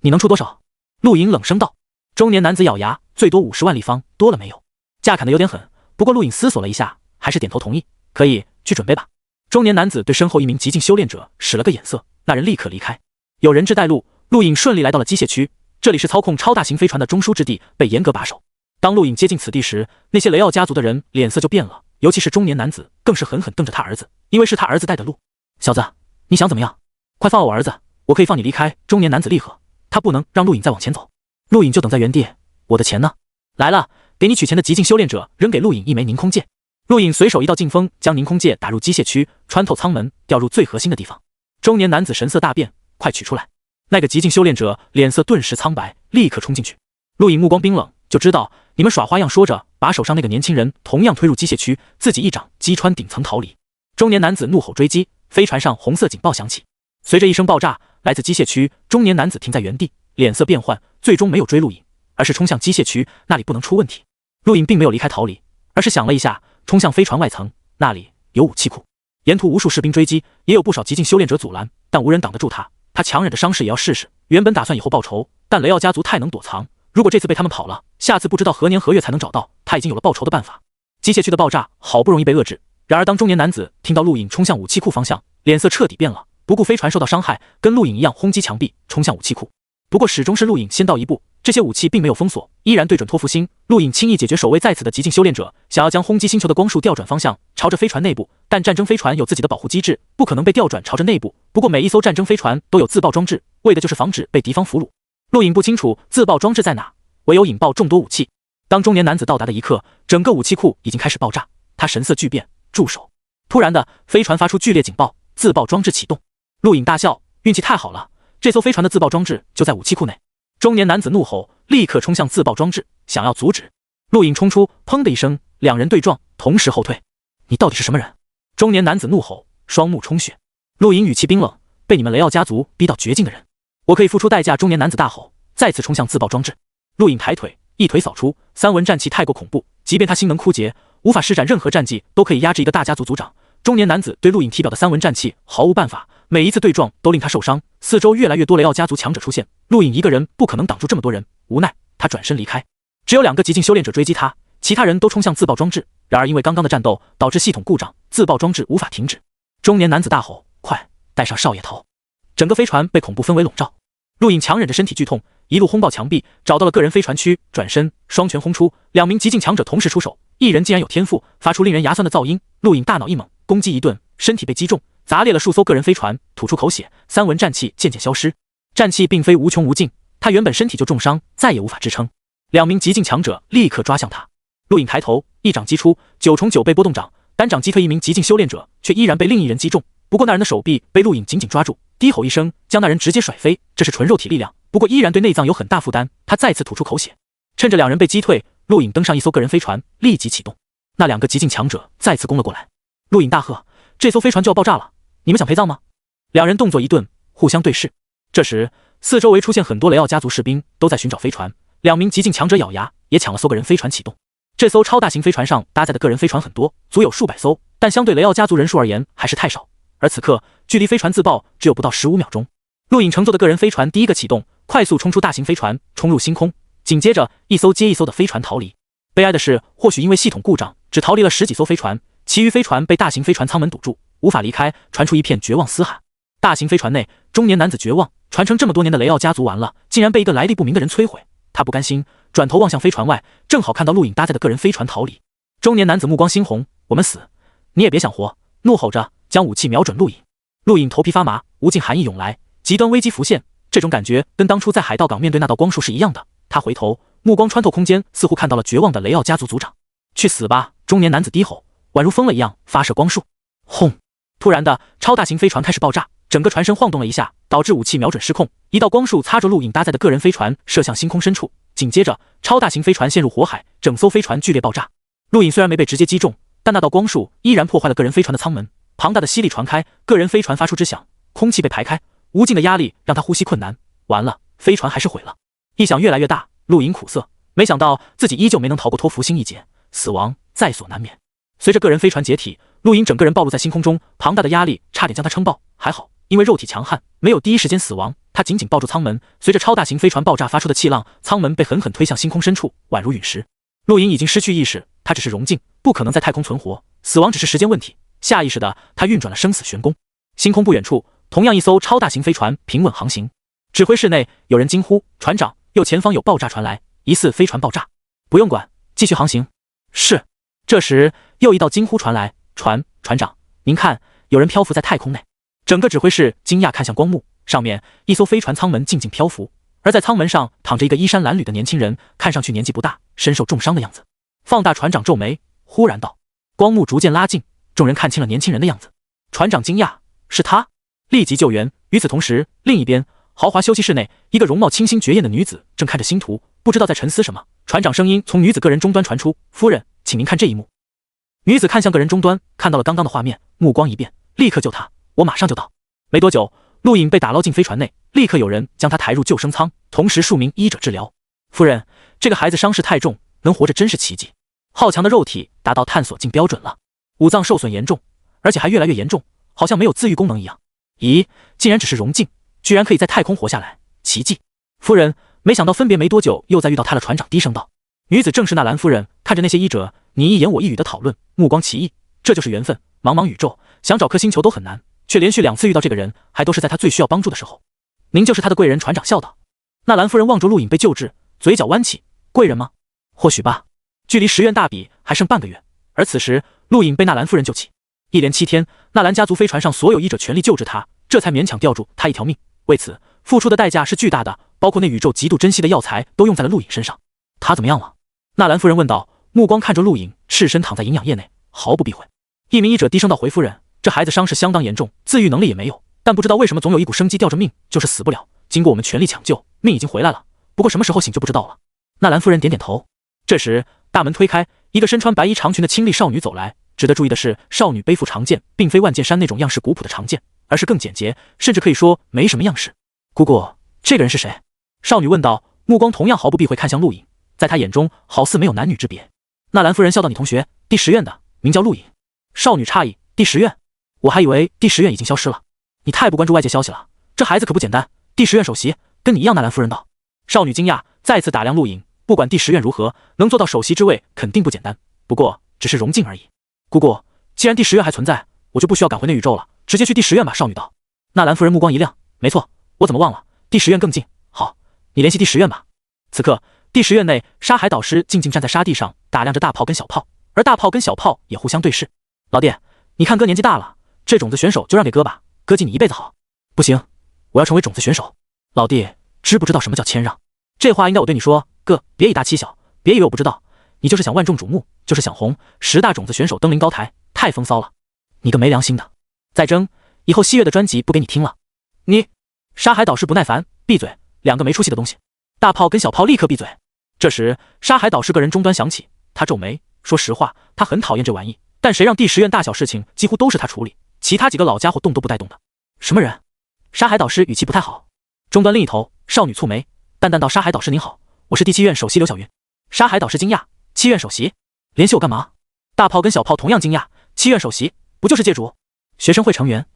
你能出多少？陆影冷声道。中年男子咬牙，最多50万立方，多了没有？价砍得有点狠，不过陆影思索了一下，还是点头同意。可以，去准备吧。中年男子对身后一名极境修炼者使了个眼色，那人立刻离开。有人质带路，陆影顺利来到了机械区。这里是操控超大型飞船的中枢之地，被严格把守。当陆颖接近此地时，那些雷奥家族的人脸色就变了，尤其是中年男子，更是狠狠瞪着他儿子，因为是他儿子带的路。小子，你想怎么样？快放了我儿子，我可以放你离开。中年男子厉喝，他不能让陆颖再往前走。陆颖就等在原地，我的钱呢？来了，给你取钱的极境修炼者扔给陆颖一枚凝空戒。陆颖随手一道劲风，将凝空戒打入机械区，穿透舱门，掉入最核心的地方。中年男子神色大变，快取出来！那个极境修炼者脸色顿时苍白，立刻冲进去。陆颖目光冰冷，就知道你们耍花样，说着把手上那个年轻人同样推入机械区，自己一掌击穿顶层逃离。中年男子怒吼追击，飞船上红色警报响起，随着一声爆炸，来自机械区，中年男子停在原地，脸色变幻，最终没有追陆颖，而是冲向机械区，那里不能出问题。陆颖并没有离开逃离，而是想了一下，冲向飞船外层，那里有武器库。沿途无数士兵追击，也有不少极境修炼者阻拦，但无人挡得住他。他强忍着伤势也要试试。原本打算以后报仇，但雷奥家族太能躲藏，如果这次被他们跑了，下次不知道何年何月才能找到。他已经有了报仇的办法。机械区的爆炸好不容易被遏制，然而当中年男子听到陆颖冲向武器库方向，脸色彻底变了，不顾飞船受到伤害，跟陆颖一样轰击墙壁，冲向武器库。不过始终是陆颖先到一步，这些武器并没有封锁，依然对准托福星。陆颖轻易解决守卫在此的极境修炼者，想要将轰击星球的光束调转方向，朝着飞船内部。但战争飞船有自己的保护机制，不可能被调转朝着内部。不过每一艘战争飞船都有自爆装置，为的就是防止被敌方俘虏。陆颖不清楚自爆装置在哪，唯有引爆众多武器。当中年男子到达的一刻，整个武器库已经开始爆炸，他神色巨变，住手！突然的，飞船发出剧烈警报，自爆装置启动。陆颖大笑，运气太好了，这艘飞船的自爆装置就在武器库内。中年男子怒吼，立刻冲向自爆装置，想要阻止。陆颖冲出，砰的一声，两人对撞，同时后退。你到底是什么人？中年男子怒吼，双目充血。陆颖语气冰冷，被你们雷奥家族逼到绝境的人，我可以付出代价。中年男子大吼，再次冲向自爆装置。陆颖抬腿，一腿扫出。三文战气太过恐怖，即便他心能枯竭，无法施展任何战技，都可以压制一个大家族族长。中年男子对陆颖体表的三文战气毫无办法，每一次对撞都令他受伤。四周越来越多雷奥家族强者出现，陆颖一个人不可能挡住这么多人，无奈他转身离开。只有2个极境修炼者追击他，其他人都冲向自爆装置。然而因为刚刚的战斗导致系统故障，自爆装置无法停止。中年男子大吼，快带上少爷逃！整个飞船被恐怖氛围笼罩。陆颖强忍着身体剧痛，一路轰爆墙壁，找到了个人飞船区，转身双拳轰出，2名极境强者同时出手，一人竟然有天赋，发出令人牙酸的噪音。陆颖大脑一猛，攻击一顿，身体被击中，砸裂了数艘个人飞船，吐出口血，三文战气渐渐消失。战气并非无穷无尽，他原本身体就重伤，再也无法支撑。2名极境强者立刻抓向他。陆颖抬头，一掌击出，9重9倍波动掌，单掌击退1名极境修炼者，却依然被另一人击中。不过那人的手臂被陆颖紧紧抓住，低吼一声，将那人直接甩飞。这是纯肉体力量，不过依然对内脏有很大负担。他再次吐出口血。趁着2人被击退，陆颖登上一艘个人飞船，立即启动。那2个极境强者再次攻了过来。陆颖大喝，这艘飞船就要爆炸了，你们想陪葬吗？2人动作一顿，互相对视。这时四周围出现很多雷奥家族士兵，都在寻找飞船。2名极境强者咬牙，也抢了艘个人飞船启动。这艘超大型飞船上搭载的个人飞船很多，足有数百艘，但相对雷奥家族人数而言还是太少。而此刻距离飞船自爆只有不到15秒钟。陆颖乘坐的个人飞船第一个启动，快速冲出大型飞船，冲入星空。紧接着一艘接一艘的飞船逃离。悲哀的是，或许因为系统故障，只逃离了10几艘飞船，其余飞船被大型飞船舱门堵住，无法离开，传出一片绝望嘶喊。大型飞船内，中年男子绝望，传承这么多年的雷奥家族完了，竟然被一个来历不明的人摧毁。他不甘心，转头望向飞船外，正好看到陆颖搭载的个人飞船逃离。中年男子目光猩红，我们死，你也别想活！怒吼着，将武器瞄准陆颖。陆颖头皮发麻，无尽寒意涌来，极端危机浮现。这种感觉跟当初在海盗港面对那道光束是一样的。他回头，目光穿透空间，似乎看到了绝望的雷奥家族族长。去死吧！中年男子低吼，宛如疯了一样发射光束。轰！突然的，超大型飞船开始爆炸，整个船身晃动了一下，导致武器瞄准失控。一道光束擦着陆颖搭载的个人飞船，射向星空深处。紧接着，超大型飞船陷入火海，整艘飞船剧烈爆炸。陆颖虽然没被直接击中，但那道光束依然破坏了个人飞船的舱门，庞大的吸力传开，个人飞船发出之响，空气被排开，无尽的压力让他呼吸困难。完了，飞船还是毁了。异响越来越大，陆颖苦涩，没想到自己依旧没能逃过托福星一劫，死亡在所难免。随着个人飞船解体，陆颖整个人暴露在星空中，庞大的压力差点将他撑爆，还好因为肉体强悍，没有第一时间死亡。他紧紧抱住舱门，随着超大型飞船爆炸发出的气浪，舱门被狠狠推向星空深处，宛如陨石。陆颖已经失去意识，他只是融镜，不可能在太空存活，死亡只是时间问题。下意识的，他运转了生死玄功。星空不远处，同样一艘超大型飞船平稳航行。指挥室内有人惊呼：船长，又前方有爆炸传来，疑似飞船爆炸。不用管，继续航行。是。这时又一道惊呼传来，船长，您看，有人漂浮在太空内。整个指挥室惊讶看向光幕，上面一艘飞船舱门静静漂浮，而在舱门上躺着一个衣衫褴褛的年轻人，看上去年纪不大，身受重伤的样子。放大船长皱眉，忽然道：光幕逐渐拉近，众人看清了年轻人的样子。船长惊讶，是他，立即救援。与此同时，另一边豪华休息室内，一个容貌清新绝艳的女子正看着星图，不知道在沉思什么。船长声音从女子个人终端传出：夫人，请您看这一幕。女子看向个人终端，看到了刚刚的画面，目光一变，立刻救他，我马上就到。没多久，陆颖被打捞进飞船内，立刻有人将他抬入救生舱，同时数名医者治疗。夫人，这个孩子伤势太重，能活着真是奇迹。浩强的肉体达到探索镜标准了，五脏受损严重，而且还越来越严重，好像没有自愈功能一样。咦，竟然只是溶镜，居然可以在太空活下来，奇迹！夫人，没想到分别没多久又再遇到他了。船长低声道。女子正是纳兰夫人，看着那些医者你一言我一语的讨论，目光奇异。这就是缘分，茫茫宇宙，想找颗星球都很难，却连续2次遇到这个人，还都是在他最需要帮助的时候。您就是他的贵人。船长笑道。纳兰夫人望着陆颖被救治，嘴角弯起，贵人吗？或许吧。距离10院大比还剩半个月，而此时陆颖被纳兰夫人救起，一连7天，纳兰家族飞船上所有医者全力救治他，这才勉强吊住他一条命。为此付出的代价是巨大的，包括那宇宙极度珍惜的药材都用在了陆颖身上。他怎么样了？纳兰夫人问道，目光看着陆颖赤身躺在营养液内，毫不避讳。一名医者低声道，回夫人，这孩子伤势相当严重，自愈能力也没有，但不知道为什么总有一股生机吊着命，就是死不了。经过我们全力抢救，命已经回来了，不过什么时候醒就不知道了。纳兰夫人点点头。这时大门推开，一个身穿白衣长裙的清丽少女走来。值得注意的是，少女背负长剑，并非万剑山那种样式古朴的长剑，而是更简洁，甚至可以说没什么样式。姑姑，这个人是谁？少女问道，目光同样毫不避讳看向陆颖，在她眼中好似没有男女之别。纳兰夫人笑道，你同学，第10院的，名叫陆颖。少女诧异，第10院？我还以为第10院已经消失了。你太不关注外界消息了，这孩子可不简单，第10院首席，跟你一样。纳兰夫人道。少女惊讶，再次打量陆颖，不管第10院如何，能做到首席之位肯定不简单，不过只是荣幸而已。姑姑，既然第10院还存在，我就不需要赶回那宇宙了，直接去第10院吧。少女道。纳兰夫人目光一亮，没错，我怎么忘了，第10院更近。好，你联系第10院吧。此刻第10院内，沙海导师静静站在沙地上，打量着大炮跟小炮，而大炮跟小炮也互相对视。老弟，你看哥年纪大了，这种子选手就让给哥吧，哥敬你一辈子好。不行，我要成为种子选手。老弟，知不知道什么叫谦让？这话应该我对你说，哥别以大欺小，别以为我不知道，你就是想万众瞩目，就是想红10大种子选手登临高台，太风骚了。你个没良心的，再争，以后西月的专辑不给你听了。你，沙海导师不耐烦，闭嘴，2个没出息的东西。大炮跟小炮立刻闭嘴。这时沙海导师个人终端响起，他皱眉，说实话，他很讨厌这玩意，但谁让第10院大小事情几乎都是他处理，其他几个老家伙动都不带动的。什么人？沙海导师语气不太好。终端另一头，少女蹙眉，淡淡道，沙海导师您好，我是第7院首席刘晓云。沙海导师惊讶，7院首席？联系我干嘛？大炮跟小炮同样惊讶，7院首席不就是界主？学生会成员？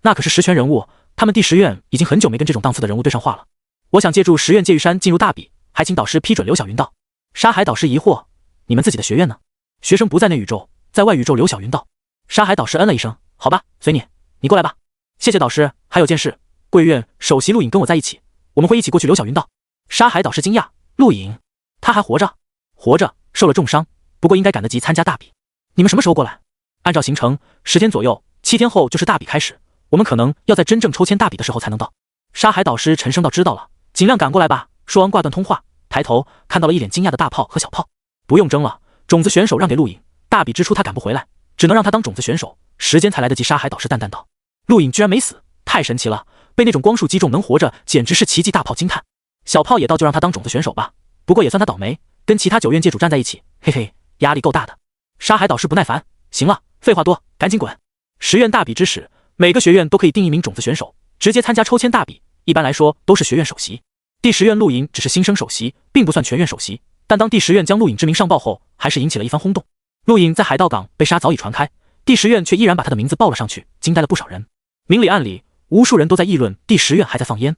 那可是实权人物，他们第10院已经很久没跟这种档次的人物对上话了。我想借助10院界域山进入大比，还请导师批准。刘晓云道。沙海导师疑惑，你们自己的学院呢？学生不在内宇宙，在外宇宙。刘晓云道。沙海导师嗯了一声，好吧，随你，你过来吧。谢谢导师，还有件事，贵院首席陆颖跟我在一起，我们会一起过去。刘晓云道。沙海导师惊讶，陆颖，他还活着？活着，受了重伤，不过应该赶得及参加大比。你们什么时候过来？按照行程，10天左右，7天后就是大比开始，我们可能要在真正抽签大比的时候才能到。沙海导师沉声道，知道了，尽量赶过来吧。说完挂断通话，抬头看到了一脸惊讶的大炮和小炮。不用争了，种子选手让给陆颖，大比之初他赶不回来，只能让他当种子选手，时间才来得及。沙海导师淡淡道。陆颖居然没死，太神奇了，被那种光束击中能活着，简直是奇迹。大炮惊叹。小炮也倒就让他当种子选手吧，不过也算他倒霉，跟其他9院界主站在一起，嘿嘿，压力够大的。沙海导师不耐烦，行了，废话多，赶紧滚。10院大比之时，每个学院都可以定1名种子选手，直接参加抽签大比，一般来说都是学院首席。第10院陆颖只是新生首席，并不算全院首席，但当第10院将陆颖之名上报后，还是引起了一番轰动。陆颖在海盗港被杀早已传开，第10院却依然把他的名字报了上去，惊呆了不少人。明里暗里，无数人都在议论第10院还在放烟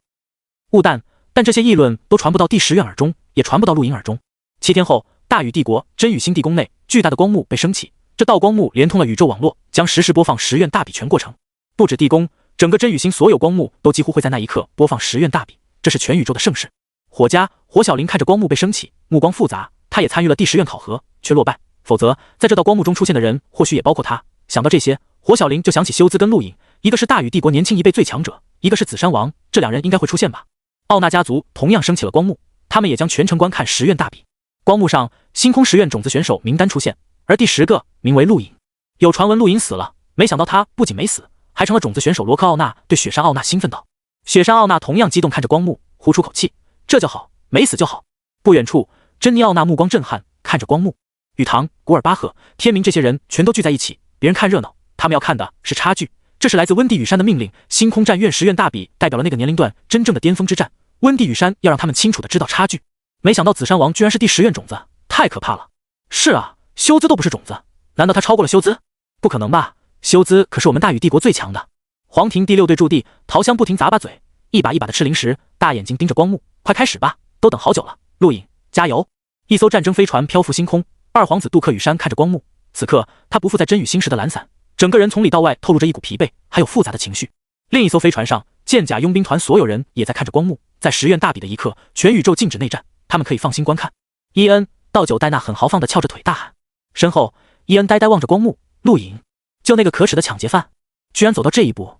雾弹，但这些议论都传不到第10院耳中，也传不到陆颖耳中。7天后，大禹帝国真宇星地宫内，巨大的光幕被升起，这道光幕连通了宇宙网络，将实时播放10院大比全过程。不止地宫，整个真宇星所有光幕都几乎会在那一刻播放10院大比，这是全宇宙的盛事。火家火小林看着光幕被升起，目光复杂，他也参与了第10院考核，却落败。否则，在这道光幕中出现的人，或许也包括他。想到这些，火小林就想起修兹跟陆隐，一个是大禹帝国年轻一辈最强者，一个是紫山王，这2人应该会出现吧。奥纳家族同样升起了光幕，他们也将全程观看10院大比。光幕上，星空10院种子选手名单出现，而第10个名为陆隐。有传闻陆隐死了，没想到他不仅没死，还成了种子选手。罗克奥纳对雪山奥纳兴奋道。雪山奥纳同样激动看着光幕，呼出口气，这就好，没死就好。不远处，珍妮奥纳目光震撼，看着光幕。雨堂、古尔巴赫、天明这些人全都聚在一起，别人看热闹，他们要看的是差距。这是来自温蒂雨山的命令，星空战院10院大比代表了那个年龄段真正的巅峰之战，温蒂雨山要让他们清楚的知道差距。没想到紫山王居然是第10院种子，太可怕了。是啊，修兹都不是种子，难道他超过了修兹？不可能吧，修兹可是我们大禹帝国最强的。黄庭第6队驻地，桃香不停咂巴嘴，一把一把的吃零食，大眼睛盯着光幕，快开始吧，都等好久了。陆隐，加油！一艘战争飞船漂浮星空，二皇子杜克雨山看着光幕，此刻他不复在真雨星时的懒散，整个人从里到外透露着一股疲惫，还有复杂的情绪。另一艘飞船上，剑甲佣兵团所有人也在看着光幕，在10院大比的一刻，全宇宙禁止内战，他们可以放心观看。伊恩、道九戴娜很豪放地翘着腿大喊，身后伊恩呆呆望着光幕，陆隐，就那个可耻的抢劫犯，居然走到这一步，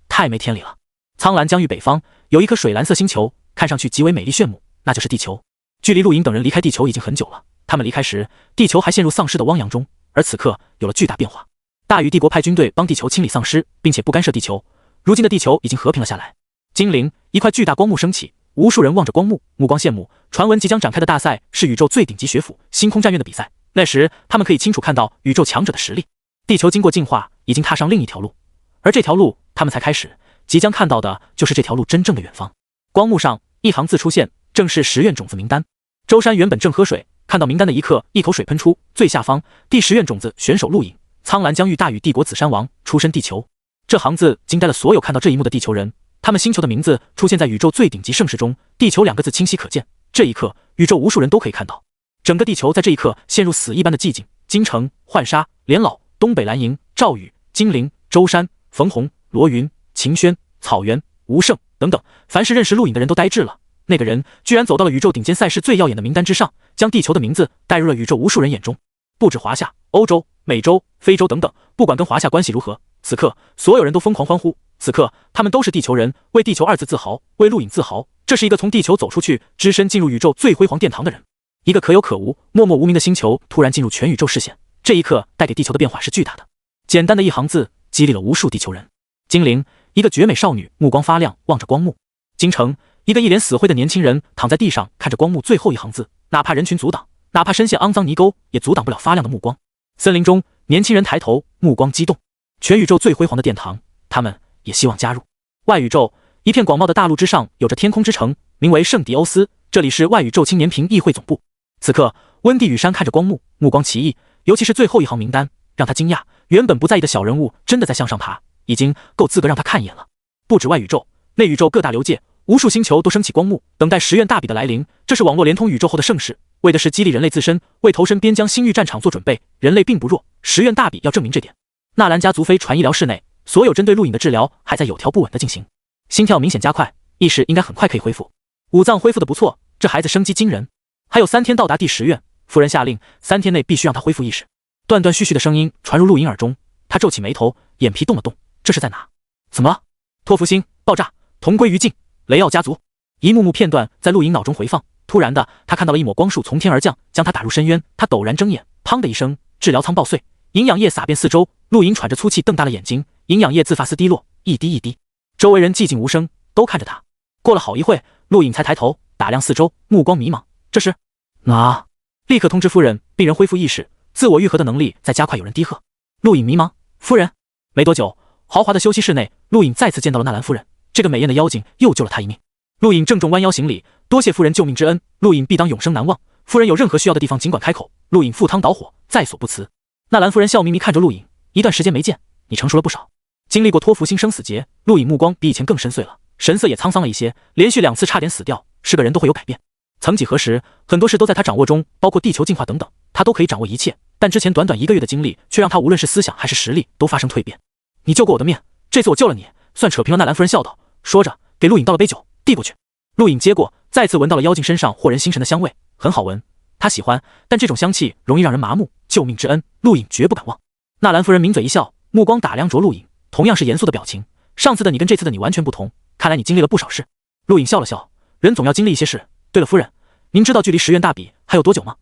太没天理了。苍蓝疆域北方有一颗水蓝色星球，看上去极为美丽炫目，那就是地球。距离陆隐等人离开地球已经很久了，他们离开时，地球还陷入丧尸的汪洋中，而此刻有了巨大变化。大禹帝国派军队帮地球清理丧尸，并且不干涉地球，如今的地球已经和平了下来。精灵，一块巨大光幕升起，无数人望着光幕，目光羡慕。传闻即将展开的大赛是宇宙最顶级学府星空战院的比赛，那时他们可以清楚看到宇宙强者的实力。地球经过进化，已经踏上另一条路，而这条路他们才开始，即将看到的就是这条路真正的远方。光幕上一行字出现，正是10院种子名单。周山原本正喝水，看到名单的一刻，一口水喷出，最下方第10院种子选手陆隐，苍蓝疆域大禹帝国紫山王，出身地球。这行字惊呆了所有看到这一幕的地球人，他们星球的名字出现在宇宙最顶级盛世中，地球2个字清晰可见。这一刻，宇宙无数人都可以看到，整个地球在这一刻陷入死一般的寂静。京城、浣纱、连老、东北蓝营、赵宇、金陵、舟山、冯红、罗云、秦轩、草原、吴胜等等，凡是认识陆隐的人都呆滞了。那个人居然走到了宇宙顶尖赛事最耀眼的名单之上，将地球的名字带入了宇宙无数人眼中。不止华夏、欧洲、美洲、非洲等等，不管跟华夏关系如何，此刻所有人都疯狂欢呼。此刻他们都是地球人，为地球2字自豪，为陆隐自豪。这是一个从地球走出去，只身进入宇宙最辉煌殿堂的人。一个可有可无、默默无名的星球突然进入全宇宙视线，这一刻带给地球的变化是巨大的。简单的一行字激励了无数地球人。精灵，一个绝美少女，目光发亮，望着光幕。京城，一个一脸死灰的年轻人躺在地上，看着光幕最后一行字，哪怕人群阻挡，哪怕深陷肮脏泥沟，也阻挡不了发亮的目光。森林中，年轻人抬头，目光激动。全宇宙最辉煌的殿堂，他们也希望加入。外宇宙，一片广袤的大陆之上，有着天空之城，名为圣迪欧斯，这里是外宇宙青年评议会总部。此刻，温蒂雨山看着光幕，目光奇异，尤其是最后一行名单，让他惊讶。原本不在意的小人物，真的在向上爬，已经够资格让他看一眼了。不止外宇宙，内宇宙各大流界，无数星球都升起光幕，等待10院大比的来临。这是网络连通宇宙后的盛世，为的是激励人类自身，为投身边疆星域战场做准备。人类并不弱，10院大比要证明这点。纳兰家族飞船医疗室内，所有针对陆隐的治疗还在有条不紊地进行，心跳明显加快，意识应该很快可以恢复。五脏恢复的不错，这孩子生机惊人。还有3天到达第10院，夫人下令3天内必须让他恢复意识。断断续续的声音传入陆隐耳中，他皱起眉头，眼皮动了动，这是在哪？怎么了？托福星爆炸，同归于尽，雷奥家族。一幕幕片段在陆隐脑中回放。突然的，他看到了一抹光束从天而降，将他打入深渊。他陡然睁眼，砰的一声，治疗舱爆碎，营养液洒遍四周。陆隐喘着粗气，瞪大了眼睛，营养液自发丝滴落，一滴一滴。周围人寂静无声，都看着他。过了好一会，陆隐才抬头打量四周，目光迷茫。这是哪？立刻通知夫人，病人恢复意识，自我愈合的能力在加快。有人低喝。陆隐迷茫，夫人。没多久，豪华的休息室内，陆隐再次见到了纳兰夫人。这个美艳的妖精又救了他一命。陆隐郑重弯腰行礼，多谢夫人救命之恩，陆隐必当永生难忘。夫人有任何需要的地方尽管开口。陆隐赴汤蹈火，在所不辞。纳兰夫人笑眯眯看着陆隐，一段时间没见，你成熟了不少。经历过托福星生死劫，陆隐目光比以前更深邃了，神色也沧桑了一些，连续2次差点死掉，是个人都会有改变。曾几何时，很多事都在他掌握中，包括地球进化等等，他都可以掌握一切。但之前短短1个月的经历，却让他无论是思想还是实力都发生蜕变。你救过我的命，这次我救了你，算扯平了。纳兰夫人笑道，说着给陆隐倒了杯酒，递过去。陆颖接过，再次闻到了妖精身上惑人心神的香味，很好闻，他喜欢，但这种香气容易让人麻木，救命之恩，陆颖绝不敢忘。纳兰夫人抿嘴一笑，目光打量着陆颖，同样是严肃的表情。上次的你跟这次的你完全不同，看来你经历了不少事。陆颖笑了笑，人总要经历一些事。对了，夫人，您知道距离10院大比还有多久吗？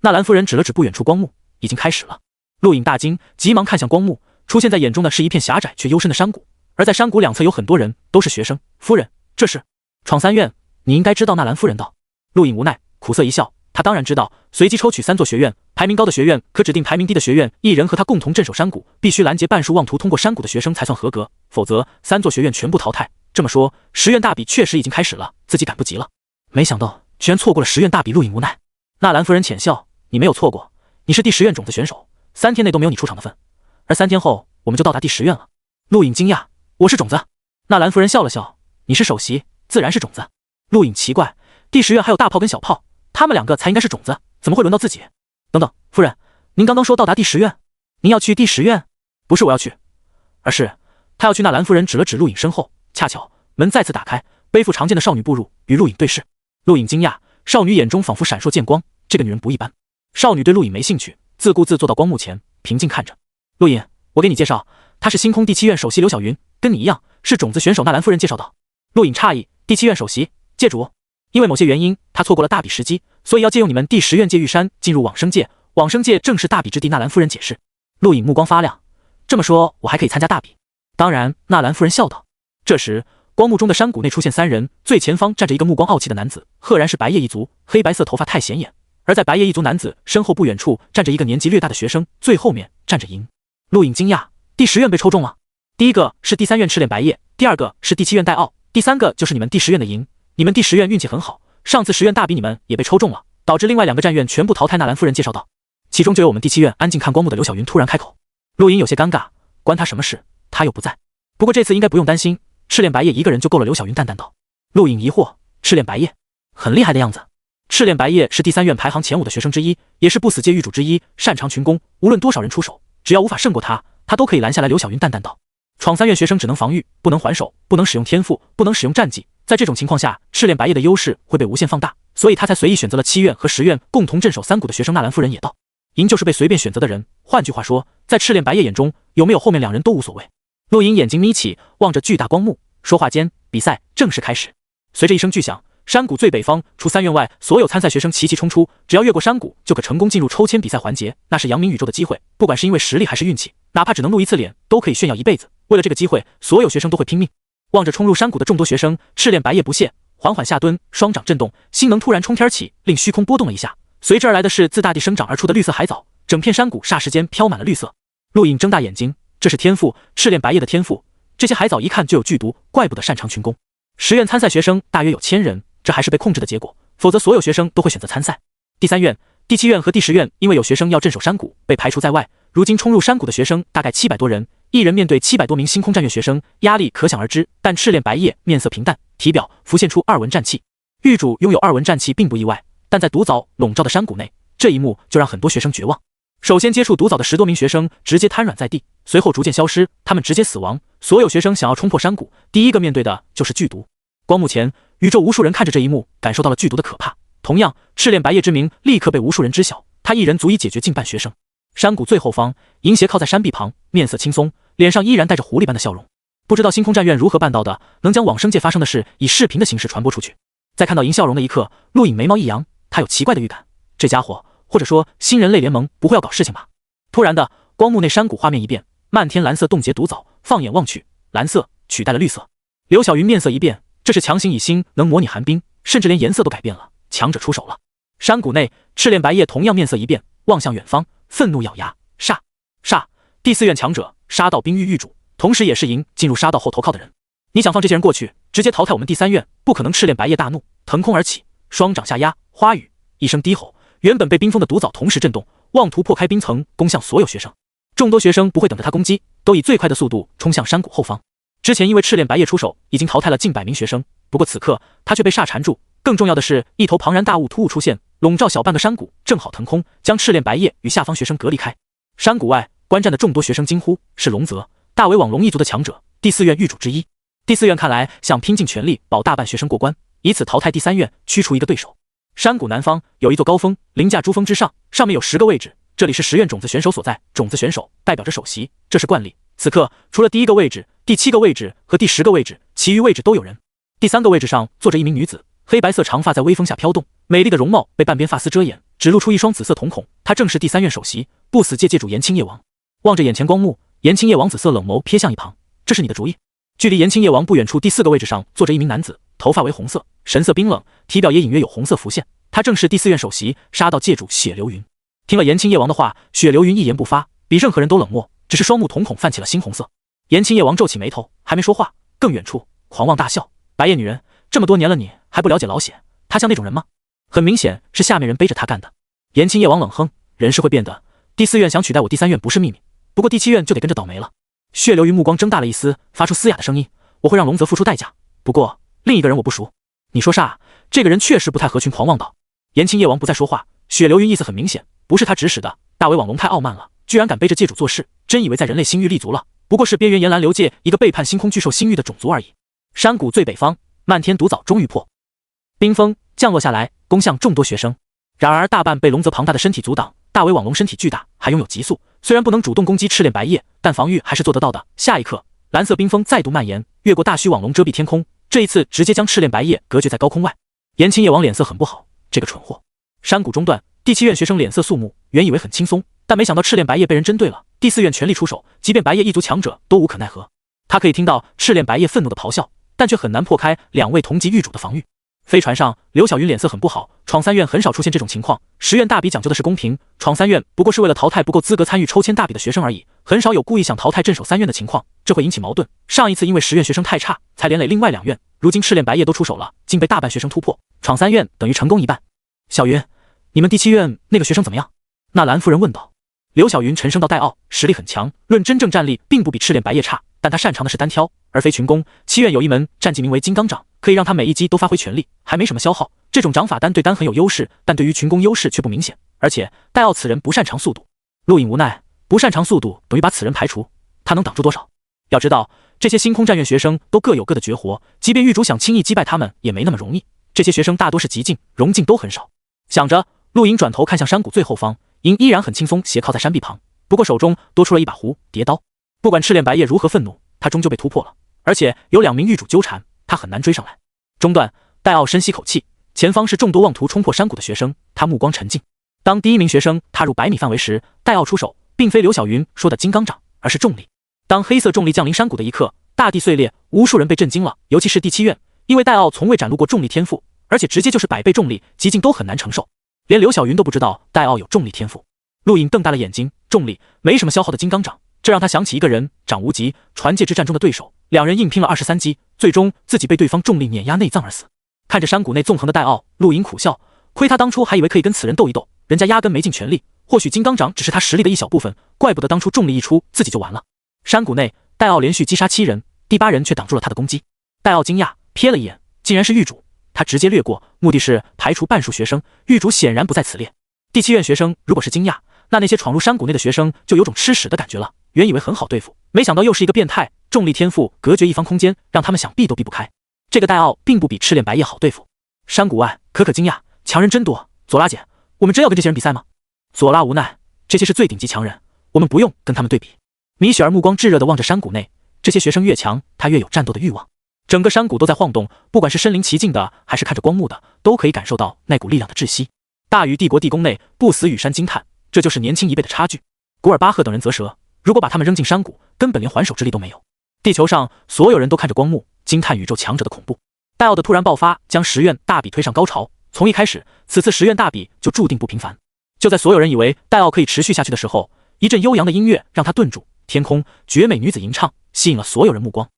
纳兰夫人指了指不远处光幕，已经开始了。陆颖大惊，急忙看向光幕，出现在眼中的是一片狭窄却幽深的山谷，而在山谷两侧有很多人，都是学生。夫人，这是闯3院，你应该知道。纳兰夫人道。陆颖无奈，苦涩一笑，他当然知道。随即抽取3座学院，排名高的学院可指定排名低的学院一人和他共同镇守山谷，必须拦截半数妄图通过山谷的学生才算合格，否则3座学院全部淘汰。这么说，10院大比确实已经开始了，自己赶不及了。没想到居然错过了10院大比，陆颖无奈。纳兰夫人浅笑，你没有错过，你是第10院种子选手，3天内都没有你出场的份，而3天后我们就到达第10院了。陆颖惊讶，我是种子？纳兰夫人笑了笑，你是首席，自然是种子。陆颖奇怪，第10院还有大炮跟小炮，他们2个才应该是种子，怎么会轮到自己？等等，夫人，您刚刚说到达第10院，您要去第10院？不是我要去，而是他要去。纳兰夫人指了指陆颖身后，恰巧门再次打开，背负长剑的少女步入，与陆颖对视。陆颖惊讶，少女眼中仿佛闪烁剑光，这个女人不一般。少女对陆颖没兴趣，自顾自坐到光幕前，平静看着。陆颖，我给你介绍，她是星空第7院首席刘晓云，跟你一样是种子选手。纳兰夫人介绍道。陆颖诧异，第7院首席，界主？因为某些原因，他错过了大比时机，所以要借用你们第10院界玉山进入往生界，往生界正是大比之地。纳兰夫人解释。陆颖目光发亮，这么说我还可以参加大比？当然，纳兰夫人笑道。这时光幕中的山谷内出现3人，最前方站着一个目光傲气的男子，赫然是白夜一族，黑白色头发太显眼。而在白夜一族男子身后不远处站着一个年纪略大的学生，最后面站着银。陆颖惊讶，第10院被抽中了。第一个是第3院赤练白夜，第2个是第7院戴傲，第3个就是你们第10院的银。你们第10院运气很好，上次10院大比你们也被抽中了，导致另外2个战院全部淘汰。纳兰夫人介绍道。其中就有我们第7院安静看光幕的刘晓云突然开口。陆颖有些尴尬，关他什么事？他又不在。不过这次应该不用担心，赤练白夜一个人就够了。刘晓云淡淡道。陆颖疑惑，赤练白夜很厉害的样子。赤练白夜是第3院排行前5的学生之一，也是不死界狱主之一，擅长群攻，无论多少人出手，只要无法胜过他，他都可以拦下来。刘晓云淡淡道。闯3院学生只能防御，不能还手，不能使用天赋，不能使用战技，在这种情况下，赤练白夜的优势会被无限放大，所以他才随意选择了7院和10院共同镇守3谷的学生。纳兰夫人也道。银就是被随便选择的人，换句话说，在赤练白夜眼中，有没有后面2人都无所谓。陆颖眼睛眯起，望着巨大光幕，说话间，比赛正式开始。随着一声巨响，山谷最北方除3院外，所有参赛学生齐齐冲出，只要越过山谷，就可成功进入抽签比赛环节，那是扬名宇宙的机会，不管是因为实力还是运气，哪怕只能露一次脸，都可以炫耀一辈子。为了这个机会，所有学生都会拼命。望着冲入山谷的众多学生，赤练白夜不屑，缓缓下蹲，双掌震动，心能突然冲天起，令虚空波动了一下，随之而来的是自大地生长而出的绿色海藻，整片山谷霎时间飘满了绿色。陆颖睁大眼睛，这是天赋，赤练白夜的天赋。这些海藻一看就有剧毒，怪不得擅长群攻。10院参赛学生大约有1000人，这还是被控制的结果，否则所有学生都会选择参赛。第3院、第7院和第10院因为有学生要镇守山谷，被排除在外。如今冲入山谷的学生大概700多人，一人面对700多名星空战院学生，压力可想而知。但赤练白夜面色平淡，体表浮现出2文战气。狱主拥有2文战气并不意外，但在毒藻笼罩的山谷内，这一幕就让很多学生绝望。首先接触毒藻的10多名学生直接瘫软在地，随后逐渐消失，他们直接死亡。所有学生想要冲破山谷，第一个面对的就是剧毒。光幕前，宇宙无数人看着这一幕，感受到了剧毒的可怕。同样，赤练白夜之名立刻被无数人知晓，他一人足以解决近半学生。山谷最后方，银斜靠在山壁旁，面色轻松，脸上依然带着狐狸般的笑容。不知道星空战院如何办到的，能将往生界发生的事以视频的形式传播出去。在看到银笑容的一刻，陆颖眉毛一扬，他有奇怪的预感，这家伙或者说新人类联盟不会要搞事情吧？突然的，光幕内山谷画面一变，漫天蓝色冻结毒藻，放眼望去，蓝色取代了绿色。刘晓云面色一变，这是强行以星能模拟寒冰，甚至连颜色都改变了，强者出手了。山谷内，赤练白夜同样面色一变，望向远方，愤怒咬牙，杀！第4院强者杀到冰域狱主，同时也是赢进入杀道后投靠的人。你想放这些人过去，直接淘汰我们第3院，不可能！赤练白夜大怒，腾空而起，双掌下压，花雨一声低吼，原本被冰封的毒藻同时震动，妄图破开冰层，攻向所有学生。众多学生不会等着他攻击，都以最快的速度冲向山谷后方。之前因为赤练白夜出手，已经淘汰了近100名学生，不过此刻他却被煞缠住。更重要的是，一头庞然大物突兀出现，笼罩小半个山谷，正好腾空，将赤练白夜与下方学生隔离开。山谷外观战的众多学生惊呼：是龙泽，大为网龙一族的强者，第4院狱主之一。第4院看来想拼尽全力保大半学生过关，以此淘汰第3院，驱除一个对手。山谷南方有一座高峰，凌驾珠峰之上，上面有10个位置，这里是10院种子选手所在，种子选手代表着首席，这是惯例。此刻除了第1个位置、第7个位置和第10个位置，其余位置都有人。第3个位置上坐着一名女子，黑白色长发在微风下飘动，美丽的容貌被半边发丝遮掩，只露出一双紫色瞳孔，她正是第3院首席不死界界主岩青叶王。望着眼前光幕，岩青叶王紫色冷眸瞥向一旁，这是你的主意？距离岩青叶王不远处第4个位置上坐着一名男子，头发为红色，神色冰冷，体表也隐约有红色浮现，他正是第4院首席杀道界主血流云。听了岩青叶王的话，血流云一言不发，比任何人都冷漠，只是双目瞳孔泛起了猩红色。岩青叶王皱起眉头，还没说话，更远处狂妄大笑，白夜女人，这么多年了你还不了解老血，他像那种人吗？很明显是下面人背着他干的。岩青叶王冷哼，人是会变的，第4院想取代我第3院不是秘密，不过第7院就得跟着倒霉了。血流云目光睁大了一丝，发出嘶哑的声音，我会让龙泽付出代价，不过另一个人我不熟。你说啥？这个人确实不太合群。狂妄道。岩青叶王不再说话，血流云意思很明显，不是他指使的，大为网龙太傲慢了，居然敢背着界主做事，真以为在人类星域立足了，不过是边缘岩蓝流界一个背叛星空巨兽星域的种族而已。山谷最北方，漫天毒藻终于破，冰封降落下来，攻向众多学生，然而大半被龙泽庞大的身体阻挡，大为网龙身体巨大，还拥有极速，虽然不能主动攻击赤炼白夜，但防御还是做得到的。下一刻，蓝色冰封再度蔓延，越过大虚网龙遮蔽天空，这一次直接将赤炼白夜隔绝在高空外。岩青叶王脸色很不好，这个蠢货。山谷中段，第7院学生脸色肃穆，原以为很轻松，但没想到赤炼白夜被人针对了，第4院全力出手，即便白夜一族强者都无可奈何。他可以听到赤炼白夜愤怒的咆哮，但却很难破开2位同级狱主的防御。飞船上，刘晓云脸色很不好，闯3院很少出现这种情况，10院大比讲究的是公平，闯3院不过是为了淘汰不够资格参与抽签大比的学生而已，很少有故意想淘汰镇守3院的情况，这会引起矛盾。上一次因为10院学生太差，才连累另外2院，如今赤炼白夜都出手了，竟被大半学生突破，闯3院等于成功一半。小云，你们第7院那个学生怎么样？纳兰夫人问道。刘晓云沉声道：戴奥实力很强，论真正战力并不比赤炼白夜差，但他擅长的是单挑，而非群攻。7院有一门战技名为金刚掌，可以让他每一击都发挥全力，还没什么消耗。这种掌法单对单很有优势，但对于群攻优势却不明显。而且戴奥此人不擅长速度。陆隐无奈，不擅长速度等于把此人排除，他能挡住多少？要知道，这些星空战院学生都各有各的绝活，即便狱主想轻易击败他们也没那么容易。这些学生大多是极境、融境都很少。想着，陆隐转头看向山谷最后方，隐依然很轻松斜靠在山壁旁，不过手中多出了一把蝴蝶刀。不管赤炼白夜如何愤怒，他终究被突破了，而且有2名狱主纠缠，他很难追上来。中段，戴奥深吸口气，前方是众多妄图冲破山谷的学生，他目光沉静。当第1名学生踏入100米范围时，戴奥出手，并非刘晓云说的金刚掌，而是重力。当黑色重力降临山谷的一刻，大地碎裂，无数人被震惊了，尤其是第7院，因为戴奥从未展露过重力天赋，而且直接就是100倍重力，极境都很难承受。连刘晓云都不知道戴奥有重力天赋。陆隐瞪大了眼睛，重力没什么消耗的金刚掌，这让他想起一个人，掌无极传界之战中的对手，2人硬拼了23击，最终自己被对方重力碾压内脏而死。看着山谷内纵横的戴奥，陆隐苦笑，亏他当初还以为可以跟此人斗一斗，人家压根没尽全力，或许金刚掌只是他实力的一小部分，怪不得当初重力一出自己就完了。山谷内，戴奥连续击杀7人，第8人却挡住了他的攻击。戴奥惊讶，瞥了一眼，竟然是狱主，他直接掠过，目的是排除半数学生，狱主显然不在此列。第7院学生如果是惊讶，那些闯入山谷内的学生就有种吃屎的感觉了，原以为很好对付，没想到又是一个变态，重力天赋隔绝一方空间，让他们想避都避不开。这个戴奥并不比赤炼白夜好对付。山谷外，可可惊讶，强人真多，佐拉姐，我们真要跟这些人比赛吗？佐拉无奈，这些是最顶级强人，我们不用跟他们对比。米雪儿目光炙热地望着山谷内，这些学生越强，他越有战斗的欲望。整个山谷都在晃动，不管是身临其境的，还是看着光幕的，都可以感受到那股力量的窒息。大禹帝国地宫内，不死羽山惊叹，这就是年轻1倍的差距。古尔巴赫等人啧舌，如果把他们扔进山谷，根本连还手之力都没有。地球上所有人都看着光幕，惊叹宇宙强者的恐怖。戴奥的突然爆发将10院大比推上高潮，从一开始，此次10院大比就注定不平凡。就在所有人以为戴奥可以持续下去的时候，一阵悠扬的音乐让他顿住，天空绝美女子吟唱，吸引了所有人目光。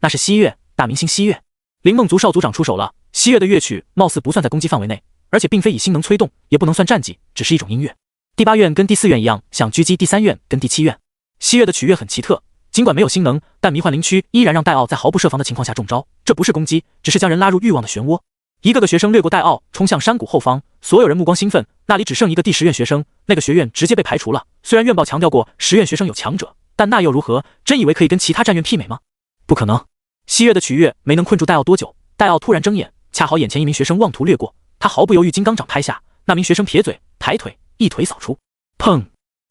那是西月，大明星西月。林梦族少族长出手了，西月的乐曲貌似不算在攻击范围内，而且并非以心能催动，也不能算战绩，只是一种音乐。第8院跟第4院一样，想狙击第3院跟第7院。西月的曲乐很奇特，尽管没有心能，但迷幻灵躯依然让戴奥在毫不设防的情况下中招，这不是攻击，只是将人拉入欲望的漩涡。一个个学生掠过戴奥，冲向山谷后方，所有人目光兴奋，那里只剩一个第10院学生，那个学院直接被排除了。虽然院报强调过10院学生有强者，但那又如何？真以为可以跟其他战院媲美吗？不可能。西月的曲乐没能困住戴奥多久，戴奥突然睁眼，恰好眼前一名学生妄图掠过，他毫不犹豫金刚掌拍下，那名学生撇嘴抬腿一腿扫出，砰！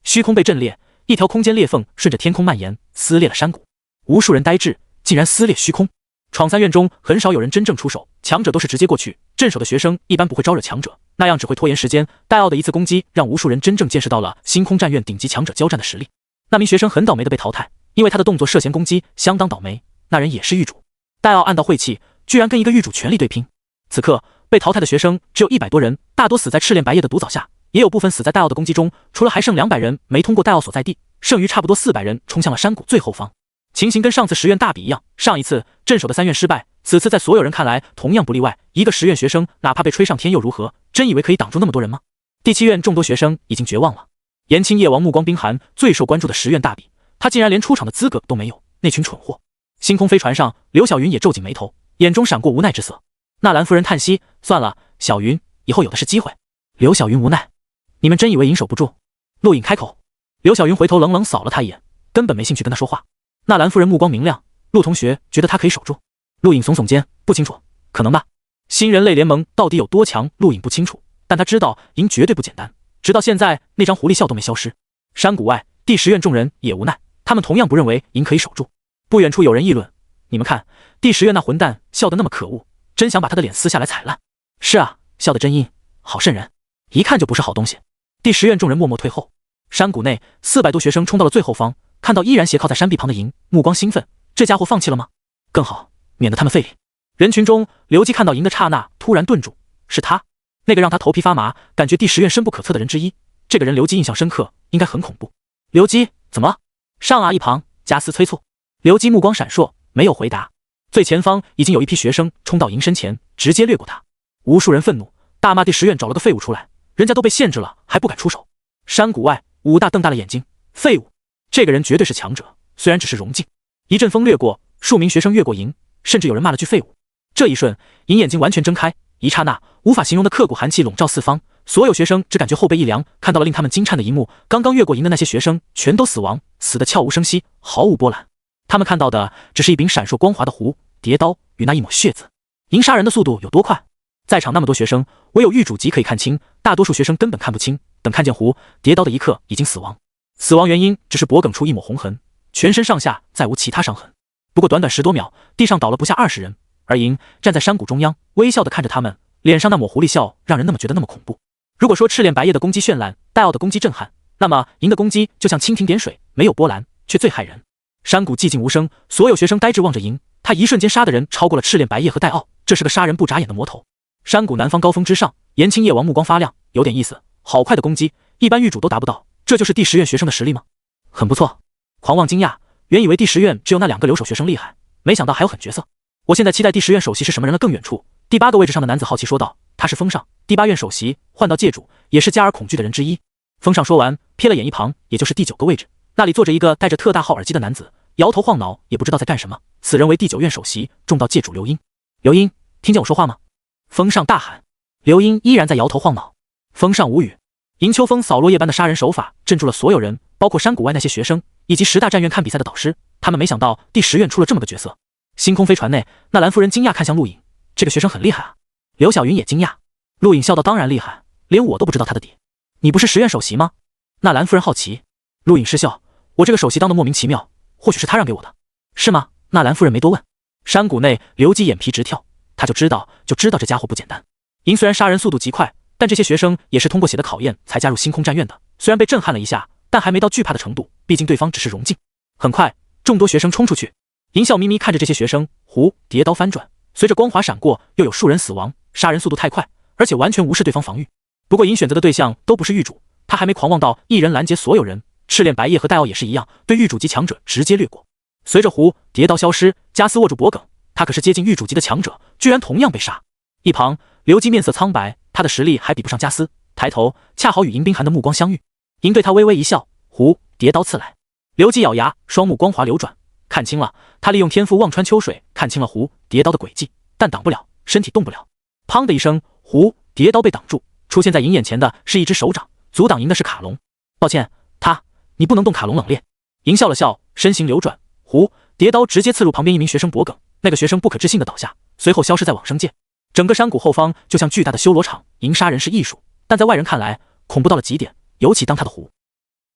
虚空被震裂，一条空间裂缝顺着天空蔓延，撕裂了山谷。无数人呆滞，竟然撕裂虚空。闯三院中很少有人真正出手，强者都是直接过去，镇守的学生一般不会招惹强者，那样只会拖延时间。戴奥的一次攻击让无数人真正见识到了星空战院顶级强者交战的实力。那名学生很倒霉的被淘汰，因为他的动作涉嫌攻击，相当倒霉。那人也是狱主。戴奥暗道晦气，居然跟一个狱主全力对拼。此刻被淘汰的学生只有100多人，大多死在赤炼白夜的毒枣下，也有部分死在戴奥的攻击中，除了还剩200人没通过戴奥所在地，剩余差不多400人冲向了山谷最后方。情形跟上次10院大比一样，上一次镇守的3院失败，此次在所有人看来同样不例外。一个10院学生哪怕被吹上天又如何？真以为可以挡住那么多人吗？第7院众多学生已经绝望了。延青夜王目光冰寒，最受关注的10院大比，他竟然连出场的资格都没有，那群蠢货！星空飞船上，刘晓云也皱紧眉头，眼中闪过无奈之色。纳兰夫人叹息：“算了，小云，以后有的是机会。”刘晓云无奈：“你们真以为营守不住？”陆隐开口。刘晓云回头冷冷扫了他一眼，根本没兴趣跟他说话。纳兰夫人目光明亮：“陆同学觉得他可以守住？”陆隐耸耸肩：“不清楚，可能吧。新人类联盟到底有多强，陆隐不清楚，但他知道赢绝对不简单。直到现在，那张狐狸笑都没消失。”山谷外，第10院众人也无奈，他们同样不认为赢可以守住。不远处有人议论：“你们看，第10院那混蛋笑得那么可恶，真想把他的脸撕下来踩烂。”是啊，笑得真阴，好瘆人，一看就不是好东西。第10院众人默默退后。山谷内400多学生冲到了最后方，看到依然斜靠在山壁旁的银，目光兴奋。这家伙放弃了吗？更好，免得他们费力。人群中，刘基看到银的刹那突然顿住，是他，那个让他头皮发麻，感觉第10院深不可测的人之一。这个人刘基印象深刻，应该很恐怖。刘基，怎么了？上啊！一旁加斯催促。刘基目光闪烁，没有回答。最前方已经有一批学生冲到银身前，直接掠过他。无数人愤怒，大骂第10院找了个废物出来，人家都被限制了，还不敢出手。山谷外，武大瞪大了眼睛，废物，这个人绝对是强者，虽然只是荣境。一阵风掠过，数名学生越过银，甚至有人骂了句废物。这一瞬，银眼睛完全睁开，一刹那，无法形容的刻骨寒气笼罩四方。所有学生只感觉后背一凉，看到了令他们惊颤的一幕：刚刚越过银的那些学生全都死亡，死得悄无声息，毫无波澜。他们看到的只是一柄闪烁光滑的弧叠刀与那一抹血渍。银杀人的速度有多快？在场那么多学生，唯有狱主级可以看清，大多数学生根本看不清。等看见弧叠刀的一刻，已经死亡。死亡原因只是脖梗处一抹红痕，全身上下再无其他伤痕。不过短短10多秒，地上倒了不下20人，而银站在山谷中央，微笑地看着他们，脸上那抹狐狸笑让人那么觉得那么恐怖。如果说赤炼白夜的攻击绚烂，戴奥的攻击震撼，那么银的攻击就像蜻蜓点水，没有波澜，却最骇人。山谷寂静无声，所有学生呆滞望着银，他一瞬间杀的人超过了赤炼白夜和戴奥，这是个杀人不眨眼的魔头。山谷南方高峰之上，延青夜王目光发亮，有点意思，好快的攻击，一般狱主都达不到，这就是第10院学生的实力吗？很不错。狂妄惊讶，原以为第10院只有那2个留守学生厉害，没想到还有狠角色。我现在期待第10院首席是什么人了。更远处，第8个位置上的男子好奇说道：“他是风上，第8院首席，换道界主，也是加尔恐惧的人之一。”风上说完，瞥了眼一旁，也就是第9个位置，那里坐着一个戴着特大号耳机的男子，摇头晃脑，也不知道在干什么。此人为第9院首席，众道界主刘英。刘英，听见我说话吗？风上大喊。刘英依然在摇头晃脑。风上无语。迎秋风扫落叶般的杀人手法镇住了所有人，包括山谷外那些学生以及10大战院看比赛的导师。他们没想到第10院出了这么个角色。星空飞船内，纳兰夫人惊讶看向陆隐，这个学生很厉害啊。刘晓云也惊讶。陆隐笑道：“当然厉害，连我都不知道他的底。你不是10院首席吗？”纳兰夫人好奇。陆隐失笑：“我这个首席当得莫名其妙，或许是他让给我的。”是吗？纳兰夫人没多问。山谷内，刘基眼皮直跳，他就知道这家伙不简单。银虽然杀人速度极快，但这些学生也是通过血的考验才加入星空战院的，虽然被震撼了一下，但还没到惧怕的程度，毕竟对方只是荣境。很快，众多学生冲出去，银笑眯眯看着这些学生，弧叠刀翻转，随着光华闪过，又有数人死亡，杀人速度太快，而且完全无视对方防御。不过银选择的对象都不是狱主，他还没狂妄到一人拦截所有人。赤炼白夜和戴奥也是一样，对狱主级强者直接掠过。随着弧叠刀消失，加斯握住脖梗，他可是接近狱主级的强者，居然同样被杀。一旁刘基面色苍白，他的实力还比不上加斯，抬头恰好与银冰寒的目光相遇，银对他微微一笑，弧叠刀刺来。刘基咬牙，双目光华流转，看清了，他利用天赋望穿秋水，看清了弧叠刀的轨迹，但挡不了，身体动不了。砰的一声，弧叠刀被挡住，出现在银眼前的是一只手掌，阻挡银的是卡隆。抱歉，你不能动卡隆冷冽。银笑了笑，身形流转，弧叠刀直接刺入旁边一名学生脖梗，那个学生不可置信的倒下，随后消失在往生界。整个山谷后方就像巨大的修罗场，银杀人是艺术，但在外人看来恐怖到了极点。尤其当他的弧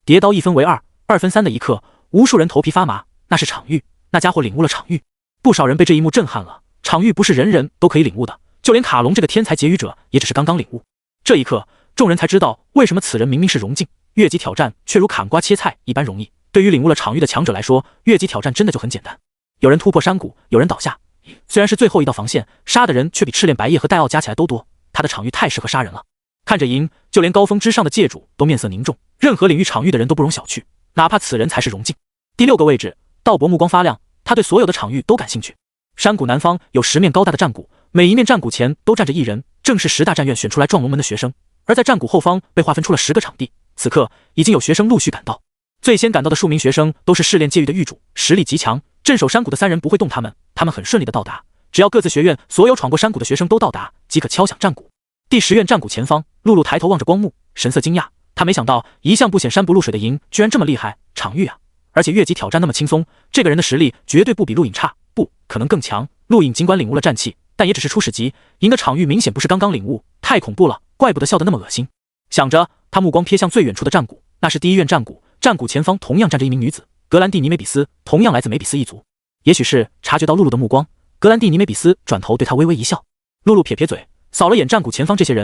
叠刀一分为二，二分三的一刻，无数人头皮发麻。那是场域，那家伙领悟了场域。不少人被这一幕震撼了。场域不是人人都可以领悟的，就连卡隆这个天才结语者也只是刚刚领悟。这一刻，众人才知道为什么此人明明是荣境，越级挑战却如砍瓜切菜一般容易。对于领悟了场域的强者来说，越级挑战真的就很简单。有人突破山谷，有人倒下，虽然是最后一道防线，杀的人却比赤炼白夜和戴奥加起来都多。他的场域太适合杀人了。看着银，就连高峰之上的界主都面色凝重。任何领域场域的人都不容小觑，哪怕此人才是荣境。第6个位置，道伯目光发亮，他对所有的场域都感兴趣。山谷南方有10面高大的战鼓，每一面战鼓前都站着一人，正是10大战院选出来撞龙门的学生。而在战鼓后方被划分出了10个场地，此刻已经有学生陆续赶到。最先赶到的数名学生都是试炼界域的域主，实力极强，镇守山谷的3人不会动他们很顺利的到达。只要各自学院所有闯过山谷的学生都到达，即可敲响战鼓。第10院战鼓前方，露露抬头望着光幕，神色惊讶。他没想到一向不显山不露水的银居然这么厉害，场域啊！而且越级挑战那么轻松，这个人的实力绝对不比陆影差，不可能更强。陆影尽管领悟了战气，但也只是初始级，银的场域明显不是刚刚领悟，太恐怖了，怪不得笑得那么恶心。想着，他目光瞥向最远处的战鼓，那是第1院战鼓，战鼓前方同样站着一名女子，格兰蒂尼梅比斯，同样来自梅比斯一族。也许是察觉到露露的目光，格兰蒂尼梅比斯转头对他微微一笑。露露撇撇嘴，扫了眼战鼓前方这些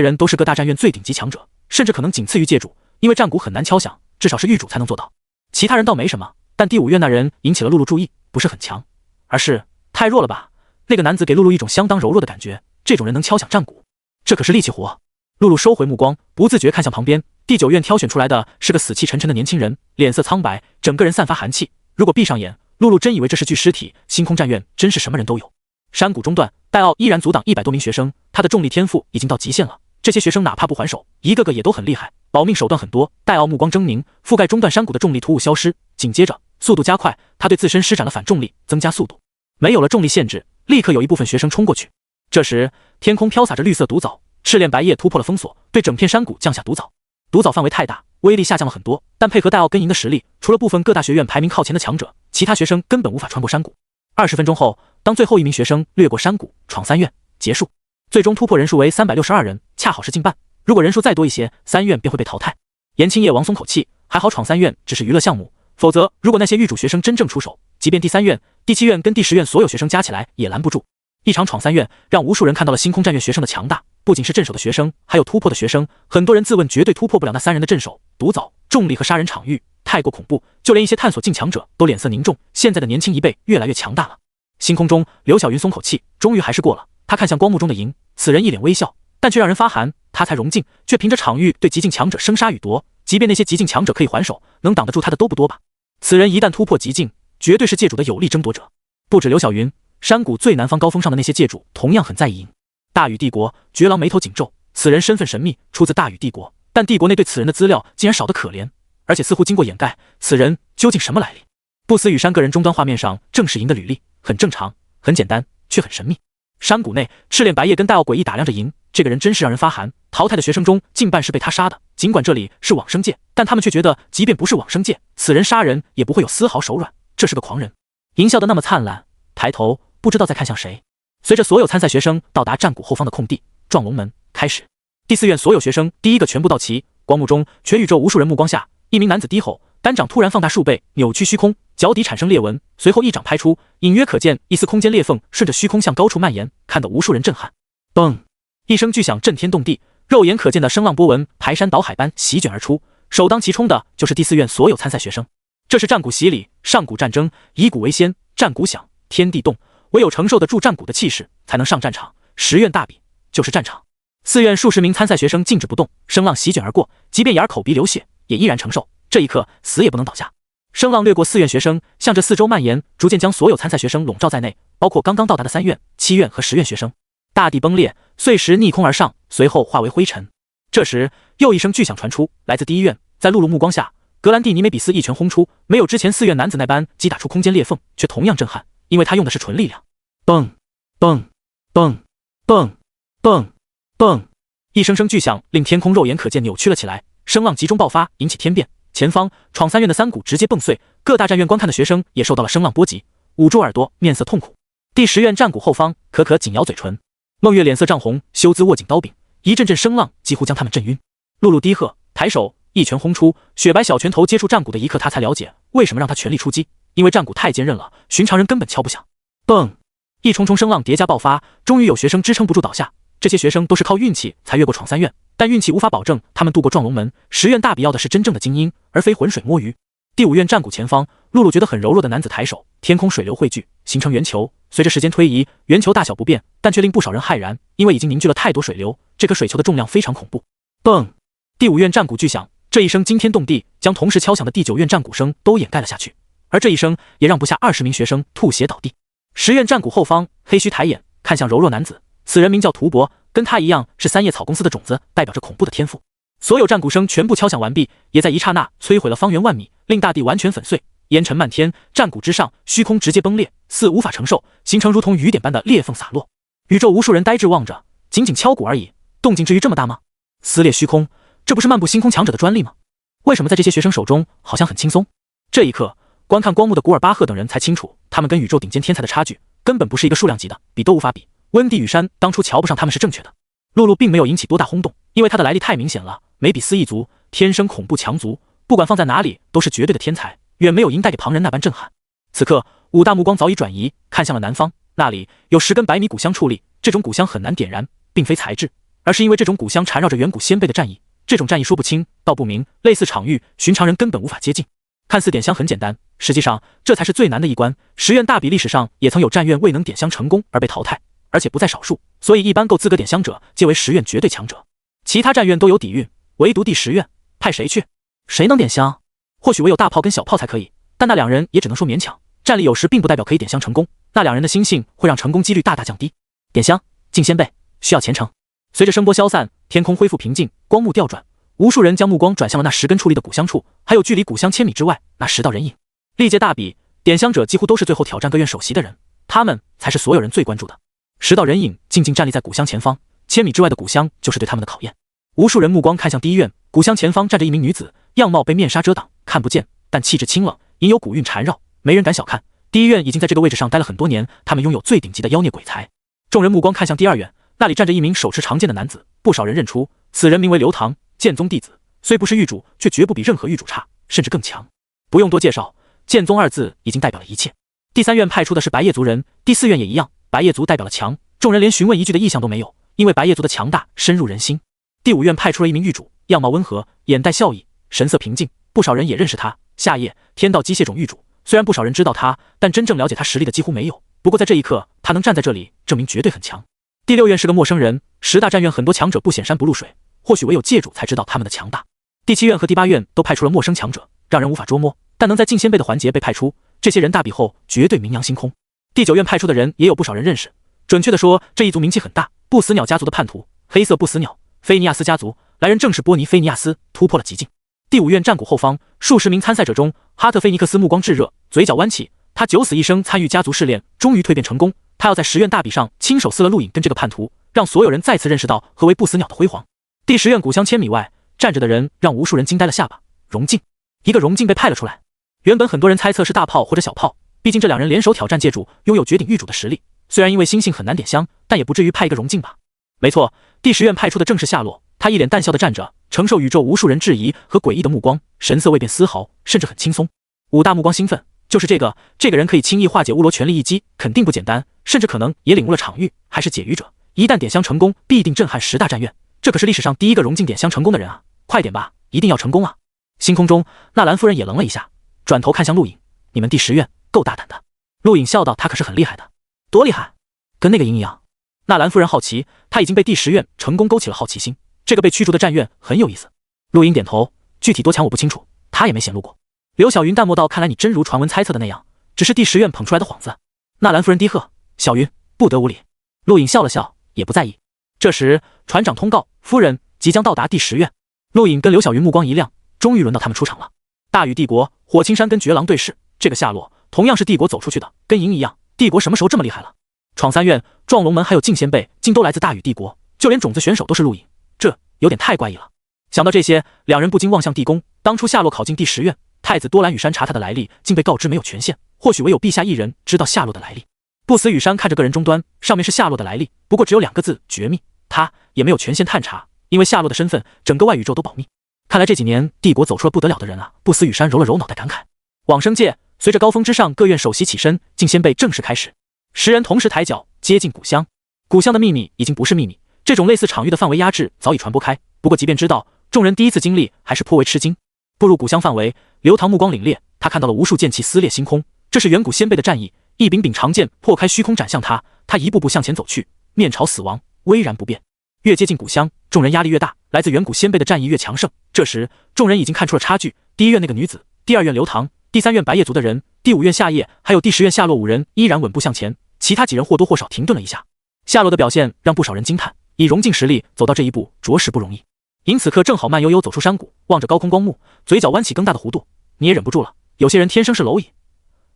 人都是各大战院最顶级强者，甚至可能仅次于界主，因为战鼓很难敲响，至少是域主才能做到。其他人倒没什么，但第5院那人引起了露露注意，不是很强，而是太弱了吧？那个男子给露露一种相当柔弱的感觉，这种人能敲响战鼓，这可是力气活。露露收回目光，不自觉看向旁边。第9院挑选出来的是个死气沉沉的年轻人，脸色苍白，整个人散发寒气。如果闭上眼，露露真以为这是具尸体。星空战院真是什么人都有。山谷中段，戴奥依然阻挡100多名学生，他的重力天赋已经到极限了。这些学生哪怕不还手，一个个也都很厉害，保命手段很多。戴奥目光狰狞，覆盖中段山谷的重力突兀消失，紧接着速度加快，他对自身施展了反重力，增加速度。没有了重力限制，立刻有一部分学生冲过去。这时，天空飘洒着绿色毒藻，赤炼白夜突破了封锁，对整片山谷降下毒藻。毒藻范围太大，威力下降了很多，但配合戴奥跟银的实力，除了部分各大学院排名靠前的强者，其他学生根本无法穿过山谷。20分钟后，当最后一名学生掠过山谷，闯3院结束，最终突破人数为362人，恰好是近半。如果人数再多一些，3院便会被淘汰。严青叶王松口气，还好闯3院只是娱乐项目，否则如果那些域主学生真正出手，即便第3院、第7院跟第10院所有学生加起来也拦不住。一场闯3院，让无数人看到了星空战院学生的强大，不仅是镇守的学生，还有突破的学生。很多人自问绝对突破不了那3人的镇守、毒藻、重力和杀人场域，太过恐怖，就连一些探索境强者都脸色凝重。现在的年轻一辈越来越强大了。星空中，刘晓云松口气，终于还是过了。他看向光幕中的银，此人一脸微笑，但却让人发寒。他才荣境，却凭着场域对极境强者生杀予夺，即便那些极境强者可以还手，能挡得住他的都不多吧。此人一旦突破极境，绝对是界主的有力争夺者。不止刘晓云，山谷最南方高峰上的那些界主同样很在意银。大禹帝国，绝狼眉头紧皱，此人身份神秘，出自大禹帝国，但帝国内对此人的资料竟然少得可怜，而且似乎经过掩盖。此人究竟什么来历？不死羽山个人终端画面上正是银的履历，很正常，很简单，却很神秘。山谷内，赤炼白夜跟戴奥诡异打量着银，这个人真是让人发寒。淘汰的学生中，近半是被他杀的。尽管这里是往生界，但他们却觉得，即便不是往生界，此人杀人也不会有丝毫手软。这是个狂人。银笑得那么灿烂，抬头不知道在看向谁。随着所有参赛学生到达战谷后方的空地，撞龙门开始。第4院所有学生第一个全部到齐。光幕中，全宇宙无数人目光下，一名男子低吼，单掌突然放大数倍，扭曲虚空，脚底产生裂纹，随后一掌拍出，隐约可见一丝空间裂缝顺着虚空向高处蔓延，看得无数人震撼。嘣！一声巨响震天动地，肉眼可见的声浪波纹排山倒海般席卷而出，首当其冲的就是第4院所有参赛学生。这是战鼓洗礼，上古战争，以鼓为先，战鼓响，天地动，唯有承受得住战鼓的气势，才能上战场。10院大比就是战场。4院数十名参赛学生静止不动，声浪席卷而过，即便眼口鼻流血，也依然承受。这一刻，死也不能倒下。声浪掠过4院学生，向着四周蔓延，逐渐将所有参赛学生笼罩在内，包括刚刚到达的3院、7院和10院学生。大地崩裂，碎石逆空而上，随后化为灰尘。这时，又一声巨响传出，来自第1院。在露露目光下，格兰蒂尼梅比斯一拳轰出，没有之前4院男子那般击打出空间裂缝，却同样震撼，因为他用的是纯力量。蹦蹦蹦蹦蹦蹦，一声声巨响令天空肉眼可见扭曲了起来，声浪集中爆发，引起天变。前方闯3院的山谷直接蹦碎，各大战院观看的学生也受到了声浪波及，捂住耳朵，面色痛苦。第10院战谷后方，可可紧咬嘴唇。孟月脸色涨红，羞姿握紧刀柄，一阵阵声浪几乎将他们震晕。露露低喝，抬手一拳轰出，雪白小拳头接触战鼓的一刻，他才了解为什么让他全力出击，因为战鼓太坚韧了，寻常人根本敲不响。蹦！一重重声浪叠加爆发，终于有学生支撑不住倒下。这些学生都是靠运气才越过闯三院，但运气无法保证他们渡过撞龙门。10院大比要的是真正的精英，而非浑水摸鱼。第5院战鼓前方，露露觉得很柔弱的男子抬手，天空水流汇聚，形成圆球。随着时间推移，圆球大小不变，但却令不少人骇然，因为已经凝聚了太多水流，这颗水球的重量非常恐怖。蹦！第5院战鼓巨响，这一声惊天动地，将同时敲响的第9院战鼓声都掩盖了下去，而这一声也让不下20名学生吐血倒地。10院战鼓后方，黑须抬眼看向柔弱男子，此人名叫涂博，跟他一样是3叶草公司的种子，代表着恐怖的天赋。所有战鼓声全部敲响完毕，也在一刹那摧毁了方圆万米，令大地完全粉碎，烟尘漫天，战鼓之上，虚空直接崩裂，似无法承受，形成如同雨点般的裂缝洒落。宇宙无数人呆滞望着，仅仅敲鼓而已，动静至于这么大吗？撕裂虚空，这不是漫步星空强者的专利吗？为什么在这些学生手中好像很轻松？这一刻，观看光幕的古尔巴赫等人才清楚，他们跟宇宙顶尖天才的差距根本不是一个数量级的，比都无法比。温蒂与山当初瞧不上他们是正确的。露露并没有引起多大轰动，因为他的来历太明显了，梅比斯一族，天生恐怖强族，不管放在哪里都是绝对的天才，远没有银带给旁人那般震撼。此刻5大目光早已转移，看向了南方，那里有10根100米古香矗立，这种古香很难点燃，并非材质，而是因为这种古香缠绕着远古先辈的战意，这种战意说不清道不明，类似场域，寻常人根本无法接近。看似点香很简单，实际上这才是最难的一关。10院大比历史上也曾有战院未能点香成功而被淘汰，而且不在少数，所以一般够资格点香者皆为10院绝对强者。其他战院都有底蕴，唯独第10院，派谁去？谁能点香？或许唯有大炮跟小炮才可以，但那2人也只能说勉强。战力有时并不代表可以点香成功，那2人的心性会让成功几率大大降低。点香，敬先辈，需要虔诚。随着声波消散，天空恢复平静，光幕调转，无数人将目光转向了那10根矗立的古香处，还有距离古香1000米之外那10道人影。历届大比点香者几乎都是最后挑战各院首席的人，他们才是所有人最关注的。10道人影静静站立在古香前方，1000米之外的古香就是对他们的考验。无数人目光看向第1院，古香前方站着一名女子，样貌被面纱遮挡，看不见，但气质清冷，隐有古韵缠绕，没人敢小看。第1院已经在这个位置上待了很多年，他们拥有最顶级的妖孽鬼才。众人目光看向第2院，那里站着一名手持长剑的男子，不少人认出此人名为刘唐，剑宗弟子，虽不是狱主，却绝不比任何狱主差，甚至更强。不用多介绍，剑宗2字已经代表了一切。第3院派出的是白叶族人，第4院也一样，白叶族代表了强，众人连询问一句的意向都没有，因为白叶族的强大深入人心。第5院派出了一名狱主，样貌温和，眼带笑意，神色平静，不少人也认识他，夏夜，天道机械种狱主。虽然不少人知道他，但真正了解他实力的几乎没有。不过在这一刻，他能站在这里，证明绝对很强。第6院是个陌生人，10大战院很多强者不显山不露水，或许唯有界主才知道他们的强大。第7院和第8院都派出了陌生强者，让人无法捉摸，但能在敬先辈的环节被派出，这些人大比后绝对名扬星空。第9院派出的人也有不少人认识，准确的说，这一族名气很大，不死鸟家族的叛徒，黑色不死鸟，菲尼亚斯家族，来人正是波尼菲尼亚斯，突破了极境。第5院战鼓后方，数十名参赛者中，哈特菲尼克斯目光炙热，嘴角弯起，他九死一生参与家族试炼，终于蜕变成功。他要在10院大比上亲手撕了录影跟这个叛徒，让所有人再次认识到何为不死鸟的辉煌。第10院古香1000米外站着的人让无数人惊呆了下巴，荣静，一个荣静被派了出来。原本很多人猜测是大炮或者小炮，毕竟这2人联手挑战界主，拥有绝顶狱主的实力。虽然因为心性很难点香，但也不至于派一个荣静吧。没错，第10院派出的正是夏洛，他一脸淡笑的站着，承受宇宙无数人质疑和诡异的目光，神色未变丝毫，甚至很轻松。5大目光兴奋，就是这个人可以轻易化解乌罗全力一击，肯定不简单，甚至可能也领悟了场域，还是解狱者。一旦点香成功，必定震撼10大战院，这可是历史上第一个荣静点香成功的人啊！快点吧，一定要成功啊！星空中，纳兰夫人也愣了一下，转头看向陆颖：“你们第10院够大胆的。”陆颖笑道：“他可是很厉害的。”“多厉害？跟那个鹰一样？”纳兰夫人好奇，他已经被第10院成功勾起了好奇心，这个被驱逐的战院很有意思。陆颖点头，具体多强我不清楚，他也没显露过。刘晓云淡漠道：“看来你真如传闻猜测的那样，只是第10院捧出来的幌子。”纳兰夫人低喝：“小云，不得无礼。”陆颖笑了笑，也不在意。这时船长通告：“夫人即将到达第10院。”陆颖跟刘晓云目光一亮，终于轮到他们出场了。大禹帝国，火青山跟绝狼对视，这个下落同样是帝国走出去的，跟鹰一样。帝国什么时候这么厉害了？闯三院、撞龙门还有敬先辈，竟都来自大禹帝国，就连种子选手都是陆颖，这有点太怪异了。想到这些，2人不禁望向地宫。当初夏洛考进第10院，太子多兰羽山查他的来历，竟被告知没有权限，或许唯有陛下一人知道夏洛的来历。不死羽山看着个人终端，上面是夏洛的来历，不过只有2个字：绝密。他也没有权限探查，因为夏洛的身份，整个外宇宙都保密。看来这几年帝国走出了不得了的人啊！不死羽山揉了揉脑袋感慨。往生界，随着高峰之上各院首席起身，进仙辈正式开始。10人同时抬脚接近古香。古香的秘密已经不是秘密，这种类似场域的范围压制早已传播开。不过即便知道，众人第一次经历还是颇为吃惊。步入古香范围，刘唐目光凛冽，他看到了无数剑气撕裂星空，这是远古仙辈的战意。一柄柄长剑破开虚空斩向他，他一步步向前走去，面朝死亡，巍然不变。越接近古香，众人压力越大，来自远古仙辈的战意越强盛。这时，众人已经看出了差距。第1院那个女子，第2院刘唐，第3院白夜族的人，第5院夏夜，还有第10院夏洛5人依然稳步向前，其他几人或多或少停顿了一下。夏洛的表现让不少人惊叹，以融境实力走到这一步，着实不容易。尹此刻正好慢悠悠走出山谷，望着高空光幕，嘴角弯起更大的弧度。你也忍不住了，有些人天生是蝼蚁，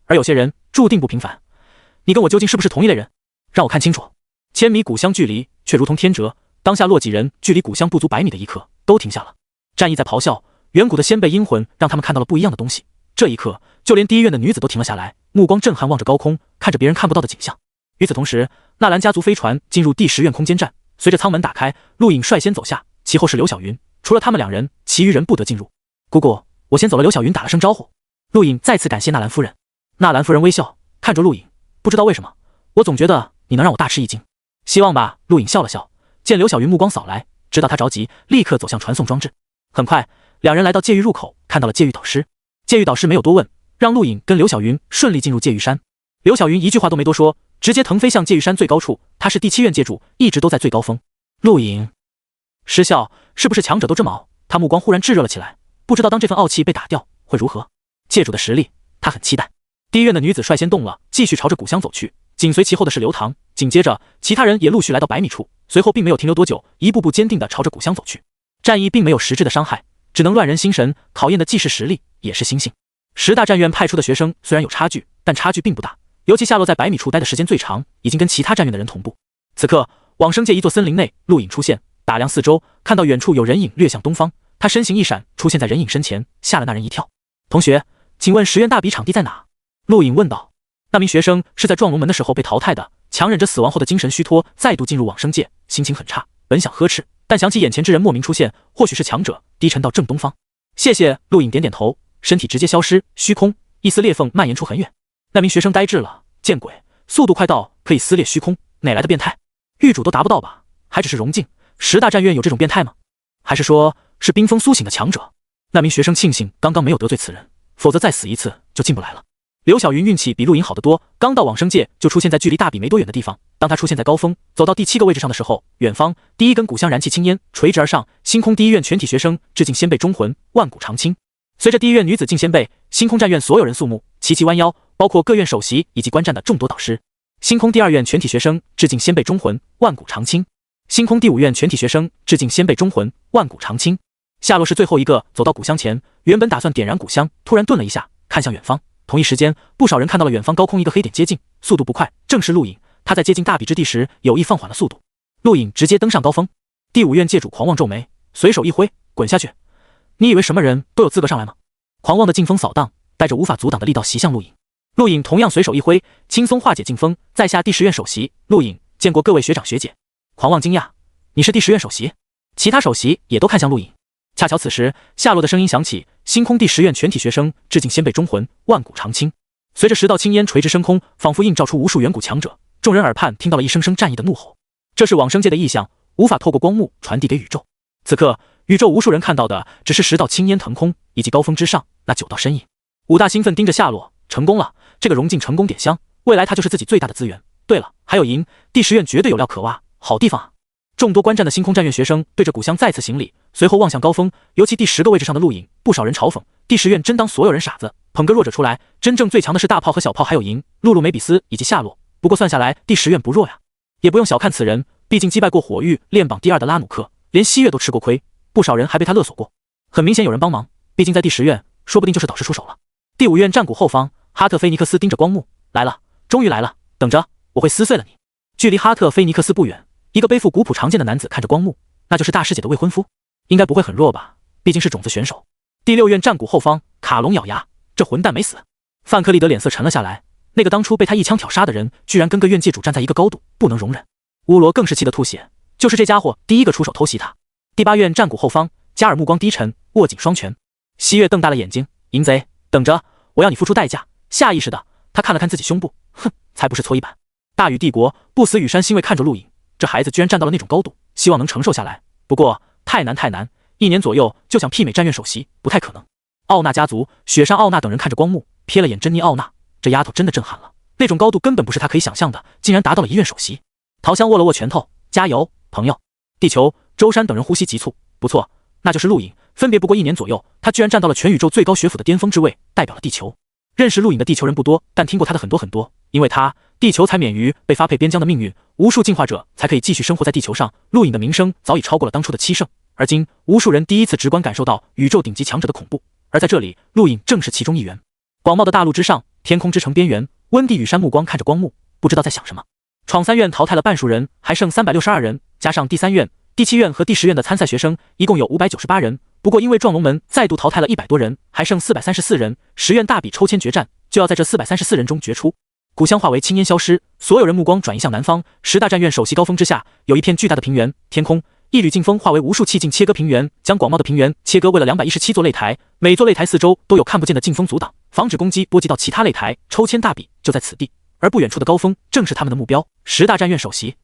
而有些人注定不平凡。你跟我究竟是不是同一类人？让我看清楚。千米古香距离却如同天折，当下洛几人距离古香不足100米的一刻都停下了。战意在咆哮，远古的仙辈阴魂让他们看到了不一样的东西。这一刻，就连第1院的女子都停了下来，目光震撼望着高空，看着别人看不到的景象。与此同时，纳兰家族飞船进入第10院空间站，随着舱门打开，陆颖率先走下，其后是刘晓云。除了他们2人，其余人不得进入。姑姑，我先走了。刘晓云打了声招呼。陆颖再次感谢纳兰夫人。纳兰夫人微笑看着陆颖，不知道为什么，我总觉得你能让我大吃一惊。希望吧。陆颖笑了笑，见刘晓云目光扫来，知道他着急，立刻走向传送装置。很快，2人来到界域入口，看到了界域导师。界域导师没有多问，让陆颖跟刘晓云顺利进入界域山。刘晓云一句话都没多说，直接腾飞向界域山最高处。他是第7院界主，一直都在最高峰。陆颖失效，是不是强者都这么傲？他目光忽然炙热了起来，不知道当这份傲气被打掉会如何。界主的实力，他很期待。第1院的女子率先动了，继续朝着古香走去，紧随其后的是刘唐，紧接着其他人也陆续来到100米处，随后并没有停留多久，一步步坚定地朝着古香走去。战役并没有实质的伤害，只能乱人心神，考验的既是实力也是心性。10大战院派出的学生虽然有差距，但差距并不大，尤其夏洛在100米处待的时间最长，已经跟其他战院的人同步。此刻往生界一座森林内，陆颖出现，打量四周，看到远处有人影掠向东方，他身形一闪，出现在人影身前，吓了那人一跳。同学，请问10院大比场地在哪？陆颖问道。那名学生是在撞龙门的时候被淘汰的，强忍着死亡后的精神虚脱，再度进入往生界，心情很差，本想呵斥，但想起眼前之人莫名出现，或许是强者，低沉到正东方。谢谢。陆颖点点头，身体直接消失，虚空一丝裂缝蔓延出很远。那名学生呆滞了，见鬼，速度快到可以撕裂虚空，哪来的变态？狱主都达不到吧？还只是融境，10大战院有这种变态吗？还是说是冰封苏醒的强者？那名学生庆幸刚刚没有得罪此人，否则再死一次就进不来了。刘晓云运气比陆颖好得多，刚到往生界就出现在距离大比没多远的地方。当他出现在高峰，走到第7个位置上的时候，远方第1根古香燃气青烟垂直而上，星空第1院全体学生致敬仙辈忠魂，万古长青。随着第1院女子进仙辈，星空战院所有人肃穆，齐齐弯腰，包括各院首席以及观战的众多导师。星空第2院全体学生致敬仙辈忠魂，万古长青。星空第5院全体学生致敬仙辈忠魂，万古长青。夏洛是最后一个走到古香前，原本打算点燃古香，突然顿了一下，看向远方。同一时间，不少人看到了远方高空一个黑点接近，速度不快，正是陆颖。他在接近大比之地时有意放缓了速度。陆颖直接登上高峰。第5院界主狂妄皱眉，随手一挥，滚下去。你以为什么人都有资格上来吗？狂妄的劲风扫荡，带着无法阻挡的力道袭向陆颖。陆颖同样随手一挥，轻松化解劲风。在下第10院首席陆颖，见过各位学长学姐。狂妄惊讶，你是第10院首席？其他首席也都看向陆颖。恰巧此时，夏洛的声音响起，星空第10院全体学生致敬仙辈忠魂，万古长青。随着10道青烟垂直升空，仿佛映照出无数远古强者，众人耳畔听到了一声声战意的怒吼。这是往生界的异象，无法透过光幕传递给宇宙。此刻，宇宙无数人看到的只是10道青烟腾空，以及高峰之上那9道身影。武大兴奋盯着夏洛，成功了，这个融境成功点香，未来他就是自己最大的资源。对了，还有银，第10院绝对有料可挖，好地方啊！众多观战的星空战院学生对着古香再次行礼，随后望向高峰，尤其第10个位置上的陆颖，不少人嘲讽第10院真当所有人傻子，捧个弱者出来，真正最强的是大炮和小炮，还有银、露露、梅比斯以及夏洛。不过算下来，第10院不弱呀，也不用小看此人，毕竟击败过火域炼榜第2的拉努克，连西月都吃过亏，不少人还被他勒索过。很明显有人帮忙，毕竟在第10院，说不定就是导师出手了。第5院战谷后方，哈特菲尼克斯盯着光幕，来了，终于来了，等着，我会撕碎了你。距离哈特菲尼克斯不远，一个背负古朴长剑的男子看着光幕，那就是大师姐的未婚夫，应该不会很弱吧，毕竟是种子选手。第6院战谷后方，卡隆咬牙，这混蛋没死。范克利德脸色沉了下来，那个当初被他一枪挑杀的人，居然跟个院界主站在一个高度，不能容忍。乌罗更是气得吐血，就是这家伙第一个出手偷袭他。第8院战鼓后方，加尔目光低沉，握紧双拳。西月瞪大了眼睛，淫贼，等着，我要你付出代价。下意识的，他看了看自己胸部，哼，才不是搓衣板。大禹帝国不死羽山欣慰看着陆颖，这孩子居然站到了那种高度，希望能承受下来。不过太难，1年左右就想媲美战院首席，不太可能。奥纳家族，雪山奥纳等人看着光幕，瞥了眼珍妮奥纳，这丫头真的震撼了，那种高度根本不是他可以想象的，竟然达到了1院首席。陶香握了握拳头，加油，朋友。地球、周山等人呼吸急促，不错，那就是陆颖。分别不过1年左右，他居然站到了全宇宙最高学府的巅峰之位，代表了地球。认识陆颖的地球人不多，但听过他的很多，因为他，地球才免于被发配边疆的命运，无数进化者才可以继续生活在地球上。陆颖的名声早已超过了当初的7圣，而今无数人第一次直观感受到宇宙顶级强者的恐怖，而在这里，陆颖正是其中一员。广袤的大陆之上，天空之城边缘，温蒂羽山目光看着光幕，不知道在想什么。闯3院淘汰了半数人，还剩362人，加上第3院、第7院和第10院的参赛学生，一共有598人。不过因为撞龙门再度淘汰了100多人，还剩434人。10院大比抽签决战就要在这434人中决出。古香化为青烟消失，所有人目光转移向南方。10大战院首席高峰之下，有一片巨大的平原，天空一缕劲风化为无数气劲切割平原，将广袤的平原切割为了217座擂台，每座擂台四周都有看不见的劲风阻挡，防止攻击波及到其他擂台。抽签大比就在此地，而不远处的高峰正是他们的目标。10大战院首席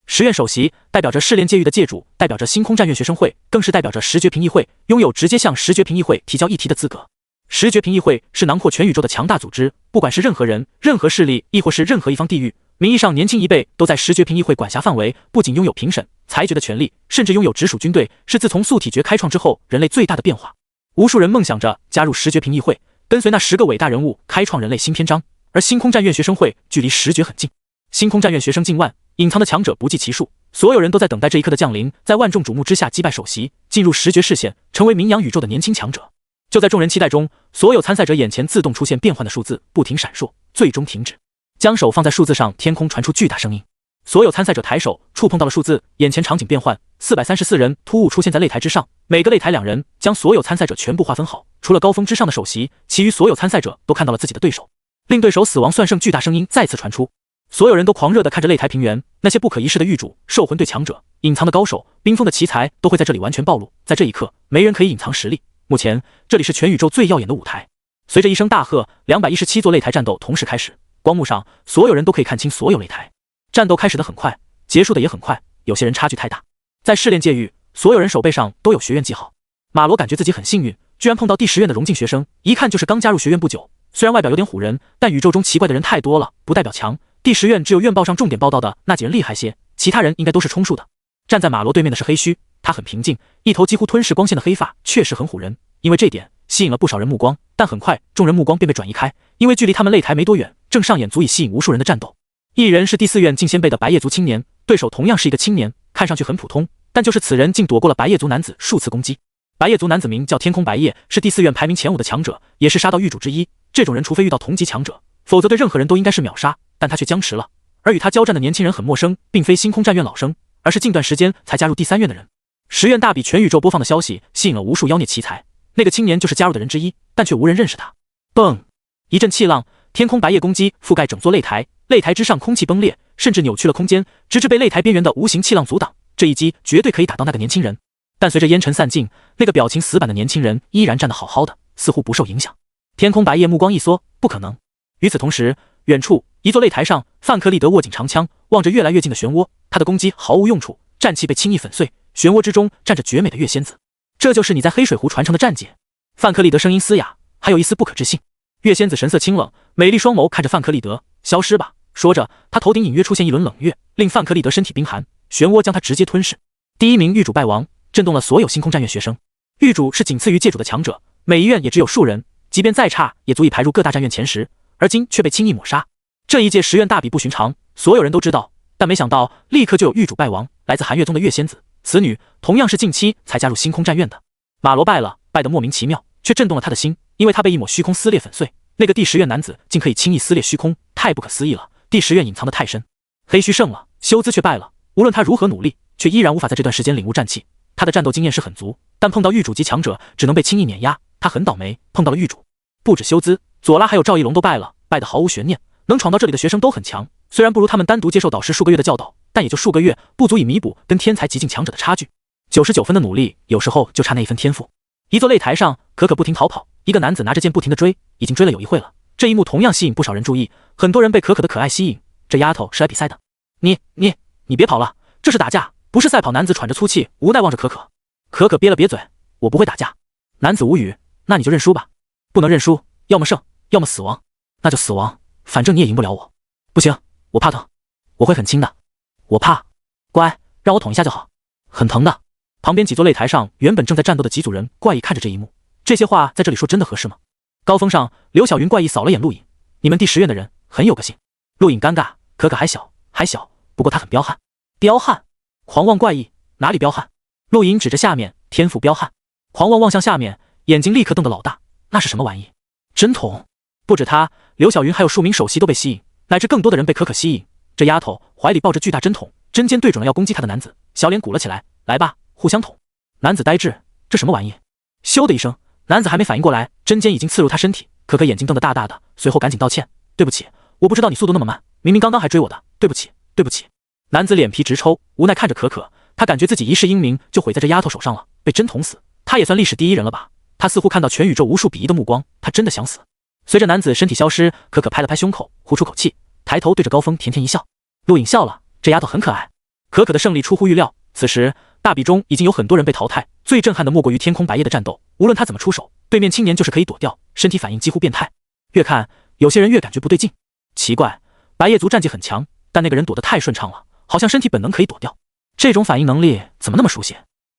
，10院首席代表着试炼界域的界主，代表着星空战院学生会，更是代表着10绝评议会，拥有直接向10绝评议会提交议题的资格。10绝评议会是囊括全宇宙的强大组织，不管是任何人、任何势力，亦或是任何一方地域，名义上年轻一辈都在10绝评议会管辖范围，不仅拥有评审、裁决的权利，甚至拥有直属军队，是自从素体诀开创之后人类最大的变化。无数人梦想着加入10绝评议会，跟随那10个伟大人物开创人类新篇章，而星空战院学生会距离10绝很近。星空战院学生近万，隐藏的强者不计其数，所有人都在等待这一刻的降临，在万众瞩目之下击败首席，进入10绝视线，成为名扬宇宙的年轻强者。就在众人期待中，所有参赛者眼前自动出现变幻的数字，不停闪烁，最终停止。将手放在数字上，天空传出巨大声音。所有参赛者抬手触碰到了数字，眼前场景变换，434人突兀出现在擂台之上，每个擂台2人，将所有参赛者全部划分好，除了高峰之上的首席，其余所有参赛者都看到了自己的对手，令对手死亡算胜。巨大声音再次传出，所有人都狂热地看着擂台平原，那些不可一世的狱主、兽魂队强者、隐藏的高手、冰封的奇才都会在这里完全暴露。在这一刻，没人可以隐藏实力。目前这里是全宇宙最耀眼的舞台。随着一声大喝，217座擂台战斗同时开始，光幕上所有人都可以看清所有擂台。战斗开始的很快，结束的也很快，有些人差距太大。在试炼界域，所有人手背上都有学院记号。马罗感觉自己很幸运，居然碰到第10院的荣进学生，一看就是刚加入学院不久。虽然外表有点唬人，但宇宙中奇怪的人太多了，不代表强。第10院只有院报上重点报道的那几人厉害些，其他人应该都是充数的。站在马罗对面的是黑须，他很平静，一头几乎吞噬光线的黑发确实很唬人，因为这点吸引了不少人目光。但很快众人目光便被转移开，因为距离他们擂台没多远，正上演足以吸引无数人的战斗。一人是第4院进先辈的白夜族青年，对手同样是一个青年，看上去很普通，但就是此人竟躲过了白夜族男子数次攻击。白夜族男子名叫天空白夜，是第4院排名前5的强者，也是杀道狱主之一。这种人除非遇到同级强者，否则对任何人都应该是秒杀，但他却僵持了。而与他交战的年轻人很陌生，并非星空战院老生，而是近段时间才加入第3院的人。10院大比全宇宙播放的消息吸引了无数妖孽奇才，那个青年就是加入的人之一，但却无人认识他。蹦！一阵气浪，天空白夜攻击覆盖整座擂台，擂台之上空气崩裂，甚至扭曲了空间，直至被擂台边缘的无形气浪阻挡。这一击绝对可以打到那个年轻人，但随着烟尘散尽，那个表情死板的年轻人依然站得好好的，似乎不受影响。天空白夜目光一缩，不可能。与此同时，远处一座擂台上，范克利德握紧长枪，望着越来越近的漩涡，他的攻击毫无用处，战气被轻易粉碎。漩涡之中站着绝美的月仙子，这就是你在黑水湖传承的战姐。范克利德声音嘶哑，还有一丝不可置信。月仙子神色清冷，美丽双眸看着范克利德，消失吧。说着，他头顶隐约出现一轮冷月，令范克利德身体冰寒，漩涡将他直接吞噬。第1名狱主败亡，震动了所有星空战院学生。狱主是仅次于界主的强者，每一院也只有数人，即便再差也足以排入各大战院前10，而今却被轻易抹杀。这一届10院大比不寻常，所有人都知道，但没想到立刻就有狱主败亡，来自寒月宗的月仙子，此女同样是近期才加入星空战院的。马罗败了，败得莫名其妙，却震动了他的心，因为他被一抹虚空撕裂粉碎。那个第10院男子竟可以轻易撕裂虚空，太不可思议了。第10院隐藏得太深，黑须胜了，修兹却败了。无论他如何努力，却依然无法在这段时间领悟战气。他的战斗经验是很足，但碰到狱主级强者，只能被轻易碾压。他很倒霉，碰到了狱主。不止修兹，佐拉还有赵一龙都败了，败得毫无悬念。能闯到这里的学生都很强，虽然不如他们单独接受导师数个月的教导，但也就数个月，不足以弥补跟天才极境强者的差距。99分的努力，有时候就差那一分天赋。一座擂台上，可可不停逃跑，一个男子拿着剑不停地追，已经追了有一会了。这一幕同样吸引不少人注意，很多人被可可的可爱吸引。这丫头是来比赛的。你别跑了，这是打架，不是赛跑。男子喘着粗气，无奈望着可可。可可憋了憋嘴，我不会打架。男子无语，那你就认输吧。不能认输，要么胜，要么死亡。那就死亡，反正你也赢不了我。不行，我怕疼，我会很轻的。我怕。乖，让我捅一下就好。很疼的。旁边几座擂台上原本正在战斗的几组人怪异看着这一幕，这些话在这里说真的合适吗？高峰上，刘晓云怪异扫了眼陆颖，你们第10院的人很有个性。陆颖尴尬，可可还小，不过他很彪悍。彪悍？狂妄怪异，哪里彪悍？陆颖指着下面，天赋彪悍。狂妄望向下面，眼睛立刻瞪得老大，那是什么玩意？针筒？不止他，刘晓云还有数名首席都被吸引，乃至更多的人被可可吸引。这丫头怀里抱着巨大针筒，针尖对准了要攻击她的男子，小脸鼓了起来，来吧，互相捅。男子呆滞，这什么玩意？咻的一声，男子还没反应过来，针尖已经刺入他身体。可可眼睛瞪得大大的，随后赶紧道歉，对不起，我不知道你速度那么慢，明明刚刚还追我的，对不起。男子脸皮直抽，无奈看着可可，他感觉自己一世英名就毁在这丫头手上了，被针捅死，他也算历史第1人了吧？他似乎看到全宇宙无数鄙夷的目光，他真的想死。随着男子身体消失，可可拍了拍胸口，呼出口气，抬头对着高峰甜甜一笑。陆颖笑了，这丫头很可爱。可可的胜利出乎预料，此时大比中已经有很多人被淘汰，最震撼的莫过于天空白夜的战斗，无论他怎么出手，对面青年就是可以躲掉，身体反应几乎变态。越看有些人越感觉不对劲，奇怪，白夜族战绩很强，但那个人躲得太顺畅了，好像身体本能可以躲掉，这种反应能力怎么那么熟悉？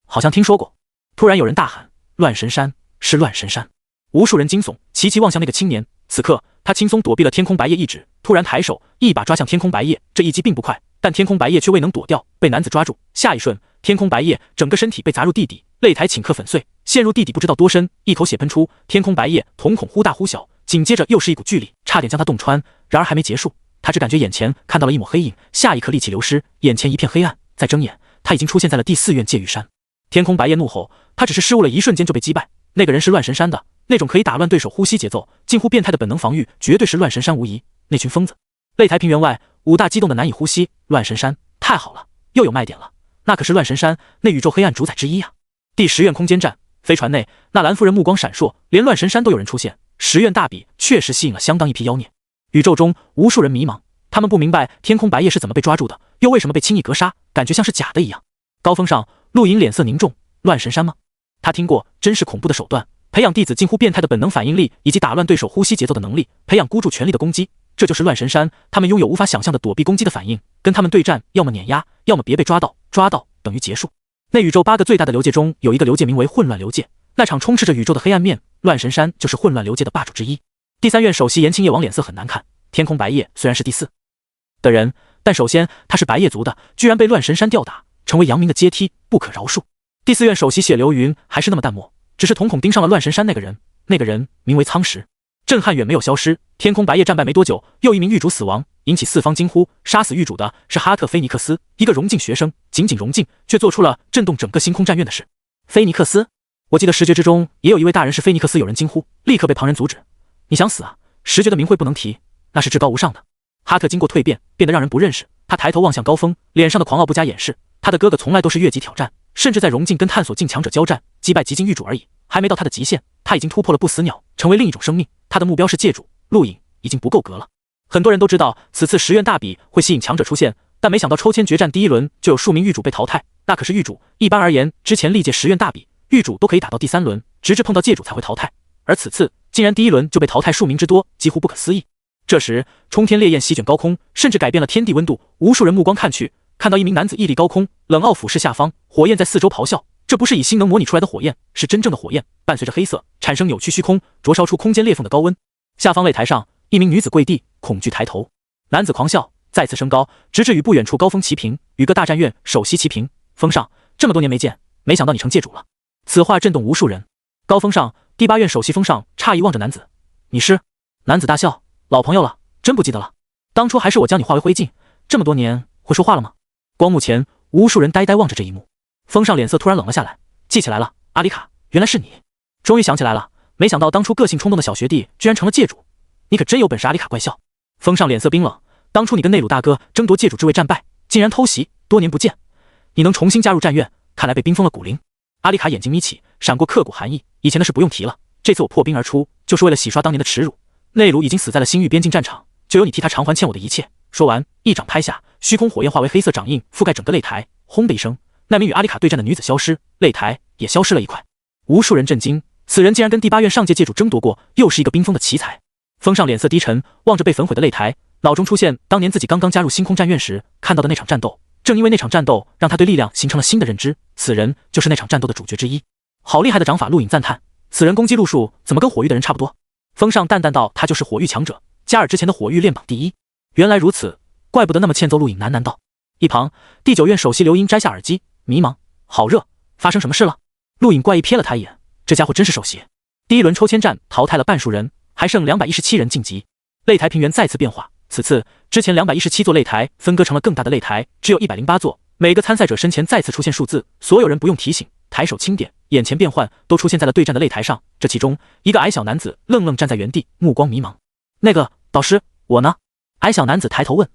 好像听说过。突然有人大喊，乱神山，是乱神山。无数人惊悚，齐齐望向那个青年。此刻他轻松躲避了天空白夜一指，突然抬手一把抓向天空白夜，这一击并不快，但天空白夜却未能躲掉，被男子抓住。下一瞬，天空白夜整个身体被砸入地底，擂台顷刻粉碎，陷入地底不知道多深，一口血喷出。天空白夜瞳孔忽大忽小，紧接着又是一股巨力，差点将他洞穿。然而还没结束，他只感觉眼前看到了一抹黑影，下一刻力气流失，眼前一片黑暗。再睁眼，他已经出现在了第4院界域山。天空白夜怒吼，他只是失误了一瞬间就被击败。那个人是乱神山的，那种可以打乱对手呼吸节奏、近乎变态的本能防御，绝对是乱神山无疑。那群疯子！擂台平原外，武大激动的难以呼吸。乱神山，太好了，又有卖点了。那可是乱神山，那宇宙黑暗主宰之一啊！第10院空间站，飞船内，纳兰夫人目光闪烁，连乱神山都有人出现。10院大比确实吸引了相当一批妖孽。宇宙中无数人迷茫，他们不明白天空白夜是怎么被抓住的，又为什么被轻易格杀，感觉像是假的一样。高峰上，陆颖脸色凝重，乱神山吗？他听过，真是恐怖的手段，培养弟子近乎变态的本能反应力，以及打乱对手呼吸节奏的能力，培养孤注全力的攻击，这就是乱神山。他们拥有无法想象的躲避攻击的反应，跟他们对战，要么碾压，要么别被抓到，抓到等于结束。那宇宙8个最大的流界中，有一个流界名为混乱流界，那场充斥着宇宙的黑暗面，乱神山就是混乱流界的霸主之一。第3院首席岩青叶王脸色很难看，天空白夜虽然是第4的人，但首先他是白夜族的，居然被乱神山吊打，成为阳明的阶梯，不可饶恕。第4院首席血流云还是那么淡漠，只是瞳孔盯上了乱神山那个人，那个人名为苍石。震撼远没有消失，天空白夜战败没多久，又一名狱主死亡，引起四方惊呼。杀死狱主的是哈特菲尼克斯，一个荣境学生，仅仅荣境，却做出了震动整个星空战院的事。菲尼克斯，我记得十绝之中也有一位大人是菲尼克斯，有人惊呼，立刻被旁人阻止。你想死啊？十绝的名讳不能提，那是至高无上的。哈特经过蜕变，变得让人不认识。他抬头望向高峰，脸上的狂傲不加掩饰。他的哥哥从来都是越级挑战，甚至在荣境跟探索境强者交战，击败极境狱主而已，还没到他的极限。他已经突破了不死鸟，成为另一种生命。他的目标是界主，陆颖已经不够格了。很多人都知道此次10院大比会吸引强者出现，但没想到抽签决战第1轮就有数名狱主被淘汰，那可是狱主。一般而言，之前历届10院大比，狱主都可以打到第3轮，直至碰到界主才会淘汰，而此次竟然第1轮就被淘汰数名之多，几乎不可思议。这时，冲天烈焰席卷高空，甚至改变了天地温度。无数人目光看去，看到一名男子屹立高空，冷傲俯视下方，火焰在四周咆哮。这不是以心能模拟出来的火焰，是真正的火焰，伴随着黑色，产生扭曲虚空，灼烧出空间裂缝的高温。下方擂台上，一名女子跪地，恐惧抬头。男子狂笑，再次升高，直至与不远处高峰齐平，与各大战院首席齐平。峰上，这么多年没见，没想到你成界主了。此话震动无数人。高峰上，第8院首席峰上诧异望着男子，你是？男子大笑，老朋友了，真不记得了。当初还是我将你化为灰烬，这么多年会说话了吗？光幕前，无数人呆呆望着这一幕。峰上脸色突然冷了下来，记起来了，阿里卡，原来是你。终于想起来了，没想到当初个性冲动的小学弟居然成了界主，你可真有本事。阿里卡怪笑，风尚脸色冰冷，当初你跟内鲁大哥争夺界主之位战败，竟然偷袭，多年不见，你能重新加入战院，看来被冰封了骨灵。阿丽卡眼睛眯起，闪过刻骨寒意，以前的事不用提了，这次我破冰而出，就是为了洗刷当年的耻辱。内鲁已经死在了星域边境战场，就由你替他偿还欠我的一切。说完，一掌拍下，虚空火焰化为黑色掌印，覆盖整个擂台。轰的一声，那名与阿丽卡对战的女子消失，擂台也消失了一块。无数人震惊，此人竟然跟第8院上届界主争夺过，又是一个冰封的奇才。风尚脸色低沉，望着被焚毁的擂台，脑中出现当年自己刚刚加入星空战院时看到的那场战斗。正因为那场战斗，让他对力量形成了新的认知，此人就是那场战斗的主角之一。好厉害的掌法！陆隐赞叹，此人攻击路数怎么跟火域的人差不多？风尚淡淡道，他就是火域强者，加尔之前的火域练榜第一。原来如此，怪不得那么欠揍。陆隐喃喃道。一旁第9院首席刘英摘下耳机，迷茫，好热，发生什么事了？陆隐怪异瞥了他一眼，这家伙真是首席。第1轮抽签战淘汰了半数人，还剩217人晋级。擂台平原再次变化，此次之前217座擂台分割成了更大的擂台，只有108座。每个参赛者身前再次出现数字，所有人不用提醒，抬手轻点，眼前变幻都出现在了对战的擂台上。这其中一个矮小男子愣愣站在原地，目光迷茫。那个导师，我呢？矮小男子抬头问。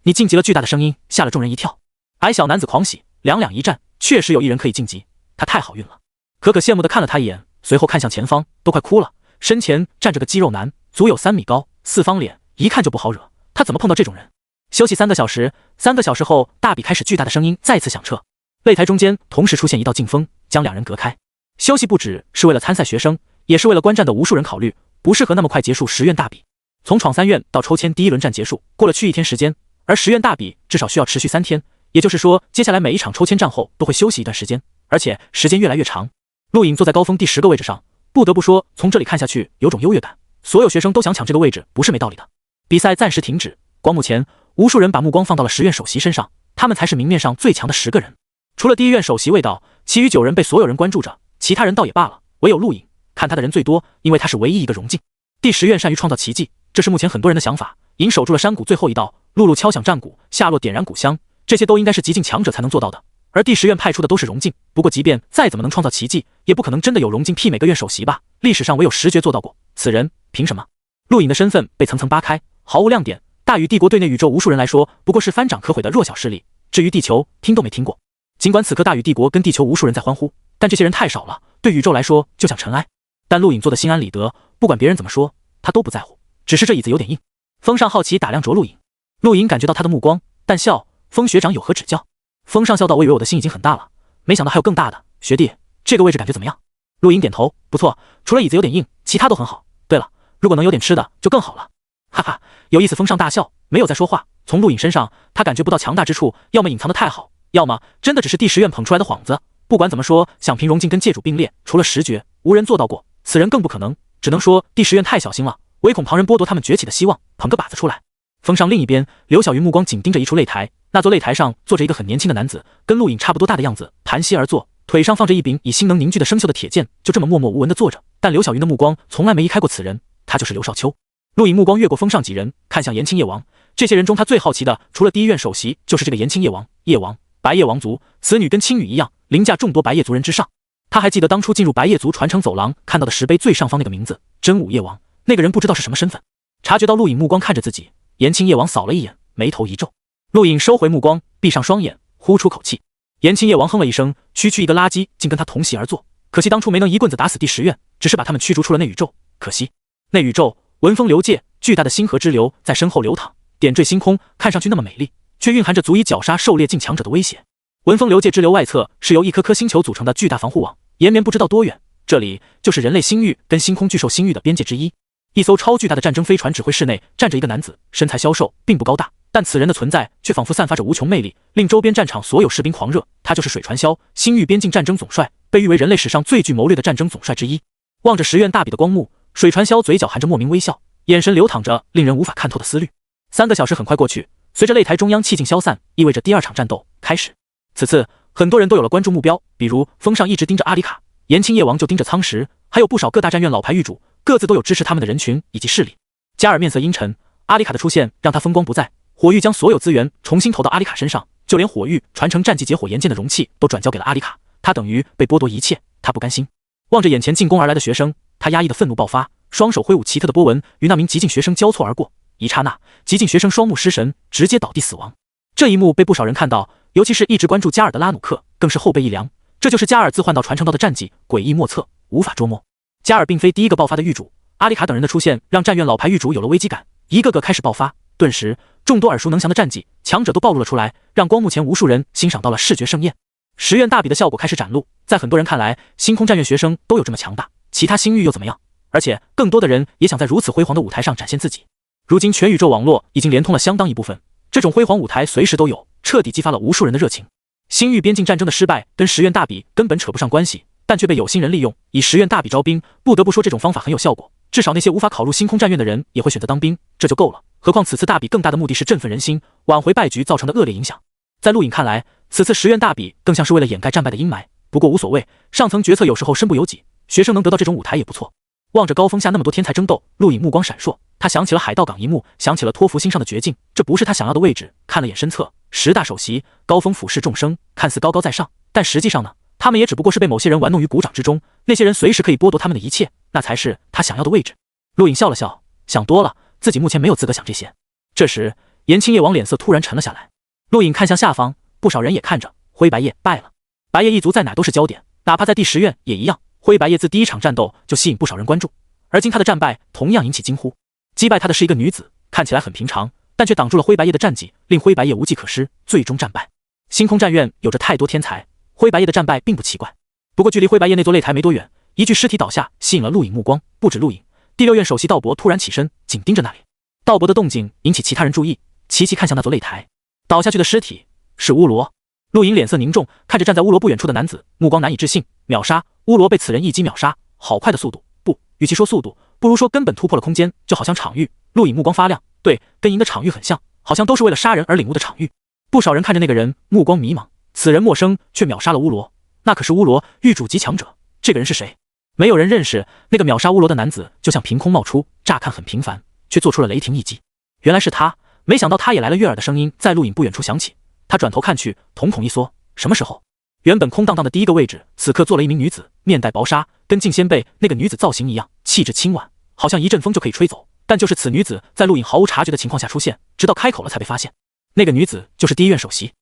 你晋级了！巨大的声音吓了众人一跳。矮小男子狂喜，两两一战，确实有一人可以晋级，他太好运了。可羡慕地看了他一眼，随后看向前方，都快哭了。身前站着个肌肉男，足有3米高，4方脸，一看就不好惹。他怎么碰到这种人？休息3个小时，3个小时后，大比开始巨大的声音再次响彻，擂台中间同时出现一道劲风，将两人隔开。休息不只是为了参赛学生，也是为了观战的无数人考虑，不适合那么快结束10院大比。从闯3院到抽签第1轮战结束，过了去1天时间，而10院大比至少需要持续3天，也就是说，接下来每一场抽签战后都会休息一段时间，而且时间越来越长。陆隐坐在高峰第10个位置上，不得不说，从这里看下去有种优越感。所有学生都想抢这个位置，不是没道理的。比赛暂时停止，光幕前，无数人把目光放到了10院首席身上，他们才是明面上最强的10个人。除了第1院首席未到，其余9人被所有人关注着，其他人倒也罢了，唯有陆隐，看他的人最多，因为他是唯一一个荣进。第10院善于创造奇迹，这是目前很多人的想法。隐守住了山谷最后一道，陆路敲响战鼓，下落点燃鼓香，这些都应该是极境强者才能做到的。而第10院派出的都是荣进，不过即便再怎么能创造奇迹，也不可能真的有荣进媲美个院首席吧？历史上唯有10绝做到过，此人凭什么？陆隐的身份被层层扒开，毫无亮点。大宇帝国对内宇宙无数人来说，不过是翻掌可毁的弱小势力。至于地球，听都没听过。尽管此刻大宇帝国跟地球无数人在欢呼，但这些人太少了，对宇宙来说就像尘埃。但陆隐做的心安理得，不管别人怎么说，他都不在乎。只是这椅子有点硬。风尚好奇打量着陆隐，陆隐感觉到他的目光，淡笑：“风学长有何指教？”风尚笑道：“我以为我的心已经很大了，没想到还有更大的。学弟，这个位置感觉怎么样？”陆隐点头：“不错，除了椅子有点硬，其他都很好。对了，如果能有点吃的就更好了。”哈哈，有意思。风尚大笑，没有再说话。从陆隐身上，他感觉不到强大之处，要么隐藏得太好，要么真的只是第10院捧出来的幌子。不管怎么说，想凭荣进跟界主并列，除了10绝，无人做到过，此人更不可能。只能说第10院太小心了，唯恐旁人剥夺他们崛起的希望，捧个靶子出来。风尚另一边，刘晓云目光紧盯着一处擂台，那座擂台上坐着一个很年轻的男子，跟陆隐差不多大的样子，盘膝而坐，腿上放着一柄以心能凝聚的生锈的铁剑，就这么默默无闻地坐着。但刘晓云的目光从来没移开过此人，他就是刘少秋。陆隐目光越过风尚几人，看向延青叶王。这些人中，他最好奇的，除了第1院首席，就是这个延青叶王。叶王，白叶王族，此女跟青羽一样，凌驾众多白叶族人之上。他还记得当初进入白叶族传承走廊看到的石碑最上方那个名字，真武叶王。那个人不知道是什么身份。察觉到陆隐目光看着自己，延青叶王扫了一眼，眉头一皱。陆隐收回目光，闭上双眼，呼出口气。延青叶王哼了一声，区区一个垃圾竟跟他同席而坐，可惜当初没能一棍子打死第10院，只是把他们驱逐出了内宇宙。可惜内宇宙文风流界，巨大的星河之流在身后流淌，点缀星空，看上去那么美丽，却蕴含着足以绞杀狩猎境强者的威胁。文风流界之流外侧是由一颗颗星球组成的巨大防护网，延绵不知道多远，这里就是人类星域跟星空巨兽星域的边界之一。一艘超巨大的战争飞船指挥室内站着一个男子，身材消瘦，并不高大，但此人的存在却仿佛散发着无穷魅力，令周边战场所有士兵狂热。他就是水传霄，星域边境战争总帅，被誉为人类史上最具谋略的战争总帅之一。望着10院大比的光幕，水传霄嘴角含着莫名微笑，眼神流淌着令人无法看透的思虑。3个小时很快过去，随着擂台中央气劲消散，意味着第2场战斗开始。此次很多人都有了关注目标，比如风尚一直盯着阿里卡，延青叶王就盯着苍石，还有不少各大战院老牌域主，各自都有支持他们的人群以及势力。加尔面色阴沉，阿里卡的出现让他风光不再，火域将所有资源重新投到阿里卡身上，就连火域传承战绩结火炎剑的容器都转交给了阿里卡，他等于被剥夺一切，他不甘心。望着眼前进攻而来的学生，他压抑的愤怒爆发，双手挥舞奇特的波纹与那名极境学生交错而过，一刹那，极尽学生双目失神，直接倒地死亡。这一幕被不少人看到，尤其是一直关注加尔的拉努克，更是后背一凉。这就是加尔自换道传承到的战绩，诡异莫测，无法捉摸。加尔并非第一个爆发的狱主，阿里卡等人的出现让战院老牌狱主有了危机感，一个个开始爆发。顿时，众多耳熟能详的战绩，强者都暴露了出来，让光幕前无数人欣赏到了视觉盛宴。10院大比的效果开始展露，在很多人看来，星空战院学生都有这么强大，其他星域又怎么样？而且，更多的人也想在如此辉煌的舞台上展现自己。如今，全宇宙网络已经连通了相当一部分，这种辉煌舞台随时都有，彻底激发了无数人的热情。星域边境战争的失败跟10院大比根本扯不上关系，但却被有心人利用，以10院大比招兵。不得不说，这种方法很有效果，至少那些无法考入星空战院的人也会选择当兵，这就够了。何况此次大比更大的目的是振奋人心，挽回败局造成的恶劣影响。在陆颖看来，此次10院大比更像是为了掩盖战败的阴霾。不过无所谓，上层决策有时候身不由己，学生能得到这种舞台也不错。望着高峰下那么多天才争斗，陆颖目光闪烁，他想起了海盗港一幕，想起了托福星上的绝境，这不是他想要的位置。看了眼身侧，10大首席，高峰俯视众生，看似高高在上，但实际上呢，他们也只不过是被某些人玩弄于股掌之中，那些人随时可以剥夺他们的一切，那才是他想要的位置。陆颖笑了笑，想多了，自己目前没有资格想这些。这时，严青叶王脸色突然沉了下来。陆颖看向下方，不少人也看着，灰白叶败了。白叶一族在哪都是焦点，哪怕在第10院也一样。灰白叶自第一场战斗就吸引不少人关注，而今他的战败同样引起惊呼。击败他的是一个女子，看起来很平常，但却挡住了灰白叶的战绩，令灰白叶无计可施，最终战败。星空战院有着太多天才，灰白叶的战败并不奇怪。不过距离灰白叶那座擂台没多远，一具尸体倒下，吸引了陆颖目光。不止陆颖，第6院首席道伯突然起身，紧盯着那里。道伯的动静引起其他人注意，齐齐看向那座擂台。倒下去的尸体是乌罗。陆颖脸色凝重，看着站在乌罗不远处的男子，目光难以置信。秒杀！乌罗被此人一击秒杀，好快的速度！不，与其说速度，不如说根本突破了空间，就好像场域。陆颖目光发亮，对，跟赢的场域很像，好像都是为了杀人而领悟的场域。不少人看着那个人，目光迷茫。此人陌生，却秒杀了乌罗，那可是乌罗狱主级强者。这个人是谁？没有人认识。那个秒杀乌罗的男子就像凭空冒出，乍看很平凡，却做出了雷霆一击。原来是他，没想到他也来了。悦耳的声音在陆颖不远处响起，他转头看去，瞳孔一缩。什么时候？原本空荡荡的第一个位置，此刻坐了一名女子，面带薄纱，跟静仙贝那个女子造型一样，气质轻婉，好像一阵风就可以吹走。但就是此女子，在陆颖毫无察觉的情况下出现，直到开口了才被发现。那个女子就是第1院首席。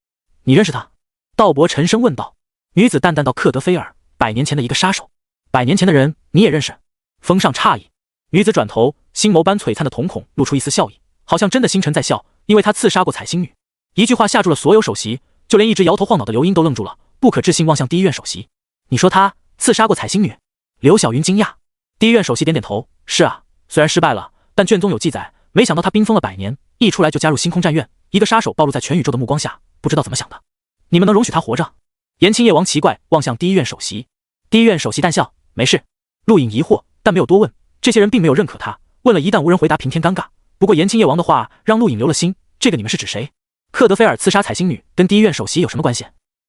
你认识她？道伯沉声问道。女子淡淡道：克德菲尔，100年前的一个杀手。100年前的人你也认识？风尚诧异。女子转头，星眸般璀璨的瞳孔露出一丝笑意，好像真的星辰在笑，因为她刺杀过彩星女。一句话吓住了所有首席，就连一直摇头晃脑的刘英都愣住了，不可置信望向第1院首席。你说他刺杀过彩星女？刘晓云惊讶。第1院首席点点头，是啊，虽然失败了，但卷宗有记载，没想到他冰封了100年，一出来就加入星空战院，一个杀手暴露在全宇宙的目光下，不知道怎么想的。你们能容许他活着？严青叶王奇怪望向第1院首席。第1院首席淡笑，没事。陆颖疑惑，但没有多问，这些人并没有认可他，问了一旦无人回答，平添尴尬。不过严青叶王的话让陆颖留了心，这个你们是指谁？克德菲尔刺杀彩星女跟第1院首席有什么关系？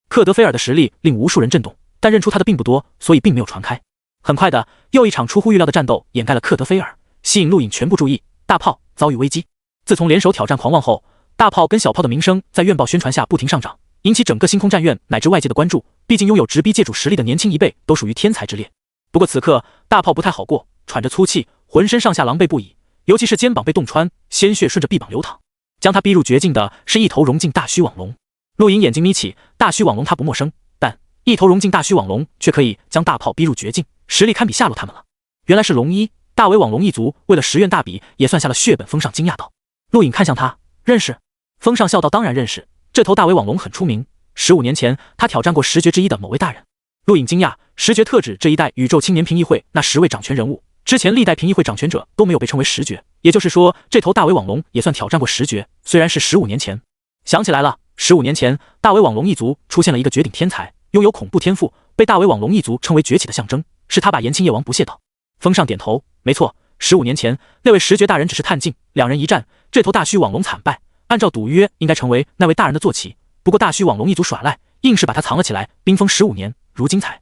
克德菲尔的实力令无数人震动，但认出他的并不多，所以并没有传开。很快的，又一场出乎预料的战斗掩盖了克德菲尔，吸引陆颖全部注意。大炮遭遇危机。自从联手挑战狂妄后，大炮跟小炮的名声在院报宣传下不停上涨，引起整个星空战院乃至外界的关注。毕竟拥有直逼界主实力的年轻一辈都属于天才之列。不过此刻大炮不太好过，喘着粗气，浑身上下狼狈不已，尤其是肩膀被洞穿，鲜血顺着臂膀流淌。将他逼入绝境的是一头融进大须网龙。陆颖眼睛眯起，大须网龙他不陌生，但一头融进大须网龙却可以将大炮逼入绝境，实力堪比夏洛他们了。原来是龙一，大为网龙一族为了10院大比也算下了血本。风尚惊讶道。陆颖看向他，认识？风尚笑道，当然认识，这头大为网龙很出名，15年前他挑战过10绝之一的某位大人。陆颖惊讶，10绝特指这一代宇宙青年评议会那10位掌权人物，之前历代评议会掌权者都没有被称为10绝，也就是说这头大为网龙也算挑战过10绝，虽然是15年前。想起来了，15年前大为网龙一族出现了一个绝顶天才，拥有恐怖天赋，被大为网龙一族称为崛起的象征，是他把延青叶王不屑道。风尚点头，没错，15年前那位10绝大人只是探境，两人一战，这头大须网龙惨败，按照赌约应该成为那位大人的坐骑，不过大须网龙一族耍赖，硬是把他藏了起来，冰封15年，如今才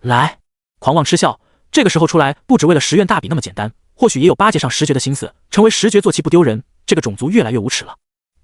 来。狂妄嗤笑，这个时候出来不只为了10院大比那么简单，或许也有巴结上10绝的心思，成为10绝坐骑不丢人，这个种族越来越无耻了。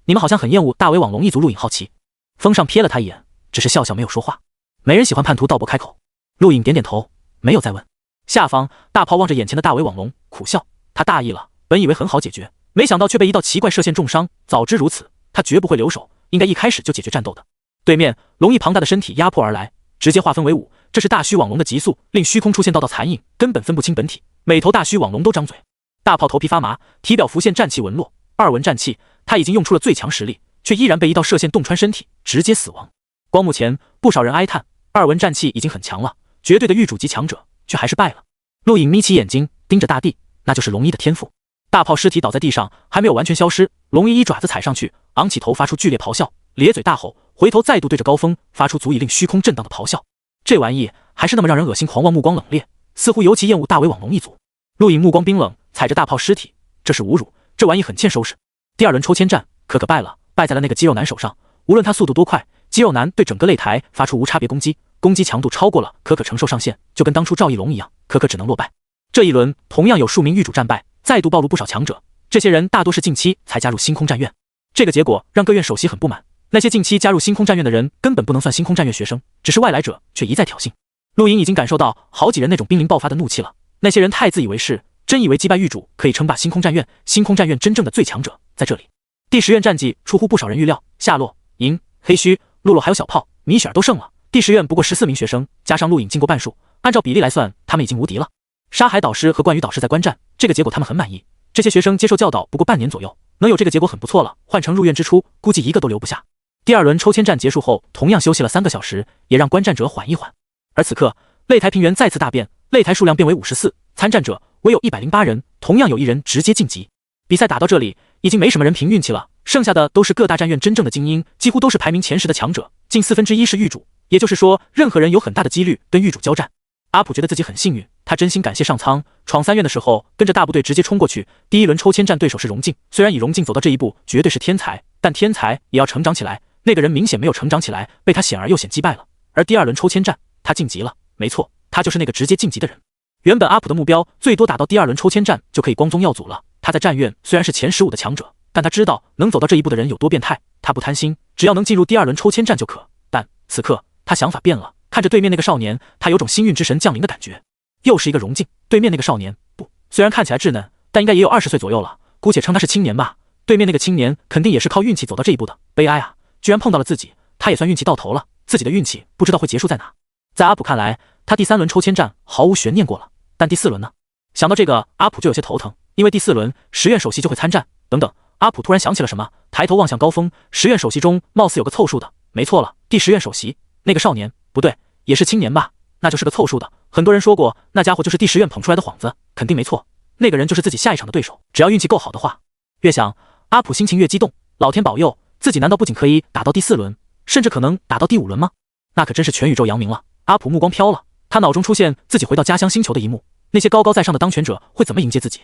你们好像很厌恶大为网龙一族。陆颖好奇。风尚瞥了他一眼，只是笑笑没有说话。没人喜欢叛徒。道伯开口。陆颖点点头，没有再问。下方大炮望着眼前的大为网龙苦笑，他大意了，本以为很好解决，没想到却被一道奇怪射线重伤。早知如此，他绝不会留手，应该一开始就解决战斗的。对面龙翼庞大的身体压迫而来，直接划分为5，这是大虚网龙的急速，令虚空出现道道残影，根本分不清本体。每头大虚网龙都张嘴，大炮头皮发麻，体表浮现战气纹络。2纹战气，他已经用出了最强实力，却依然被一道射线洞穿身体，直接死亡。光幕前不少人哀叹，2纹战气已经很强了，绝对的域主级强者，却还是败了。陆影眯起眼睛盯着大地，那就是龙一的天赋。大炮尸体倒在地上，还没有完全消失，龙一爪子踩上去，昂起头发出剧烈咆哮，咧嘴大吼，回头再度对着高峰发出足以令虚空震荡的咆哮。这玩意还是那么让人恶心狂妄，目光冷冽，似乎尤其厌恶大尾网龙一族。陆影目光冰冷，踩着大炮尸体，这是侮辱，这玩意很欠收拾。第2轮抽签战，可可败了，败在了那个肌肉男手上。无论他速度多快，肌肉男对整个擂台发出无差别攻击，攻击强度超过了可可承受上限，就跟当初赵翼龙一样，可可只能落败。这一轮同样有数名域主战败，再度暴露不少强者，这些人大多是近期才加入星空战院。这个结果让各院首席很不满，那些近期加入星空战院的人根本不能算星空战院学生，只是外来者，却一再挑衅。陆莹已经感受到好几人那种濒临爆发的怒气了，那些人太自以为是，真以为击败域主可以称霸星空战院，星空战院真正的最强者在这里。第10院战绩出乎不少人预料，夏洛、银、黑须、露露还有小炮、米雪儿都胜了。第10院不过14名学生，加上陆影进过半数，按照比例来算，他们已经无敌了。沙海导师和冠宇导师在观战，这个结果他们很满意。这些学生接受教导不过半年左右，能有这个结果很不错了，换成入院之初，估计一个都留不下。第2轮抽签战结束后，同样休息了3个小时，也让观战者缓一缓。而此刻，擂台平原再次大变，擂台数量变为54，参战者唯有108人，同样有1人直接晋级。比赛打到这里，已经没什么人凭运气了，剩下的都是各大战院真正的精英，几乎都是排名前10的强者，近1/4是域主，也就是说，任何人有很大的几率跟域主交战。阿普觉得自己很幸运，他真心感谢上苍，闯3院的时候跟着大部队直接冲过去。第1轮抽签战对手是荣静，虽然以荣静走到这一步绝对是天才，但天才也要成长起来，那个人明显没有成长起来，被他显而又显击败了。而第2轮抽签战，他晋级了，没错，他就是那个直接晋级的人。原本阿普的目标最多打到第2轮抽签战就可以光宗耀祖了，他在战院虽然是前15的强者，但他知道能走到这一步的人有多变态，他不贪心，只要能进入第2轮抽签战就可。但此刻他想法变了，看着对面那个少年，他有种幸运之神降临的感觉。又是一个荣静，对面那个少年不，虽然看起来稚嫩，但应该也有20岁左右了，姑且称他是青年吧。对面那个青年肯定也是靠运气走到这一步的，悲哀啊，居然碰到了自己，他也算运气到头了，自己的运气不知道会结束在哪。在阿普看来，他第3轮抽签战毫无悬念过了，但第4轮呢？想到这个，阿普就有些头疼，因为第4轮10院首席就会参战。等等，阿普突然想起了什么，抬头望向高峰，10院首席中貌似有个凑数的，没错了，第10院首席那个少年，不对，也是青年吧？那就是个凑数的。很多人说过，那家伙就是第10院捧出来的幌子，肯定没错。那个人就是自己下一场的对手，只要运气够好的话。越想，阿普心情越激动。老天保佑，自己难道不仅可以打到第4轮，甚至可能打到第5轮吗？那可真是全宇宙扬名了。阿普目光飘了，他脑中出现自己回到家乡星球的一幕，那些高高在上的当权者会怎么迎接自己？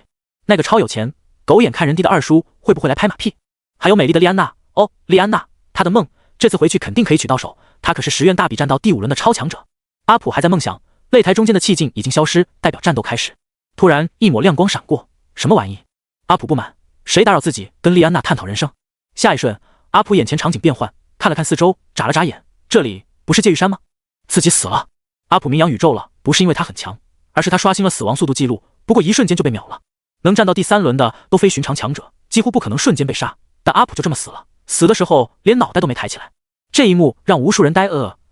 那个超有钱、狗眼看人低的二叔会不会来拍马屁？还有美丽的莉安娜，哦，莉安娜，她的梦，这次回去肯定可以取到手。她可是10院大比战到第5轮的超强者。阿普还在梦想，擂台中间的气劲已经消失，代表战斗开始。突然一抹亮光闪过，什么玩意？阿普不满，谁打扰自己跟莉安娜探讨人生？下一瞬，阿普眼前场景变幻，看了看四周，眨了眨眼，这里不是界域山吗？自己死了。阿普名扬宇宙了，不是因为他很强，而是他刷新了死亡速度记录，不过一瞬间就被秒了。能站到第3轮的都非寻常强者，几乎不可能瞬间被杀，但阿普就这么死了，死的时候连脑袋都没抬起来。这一幕让无数人呆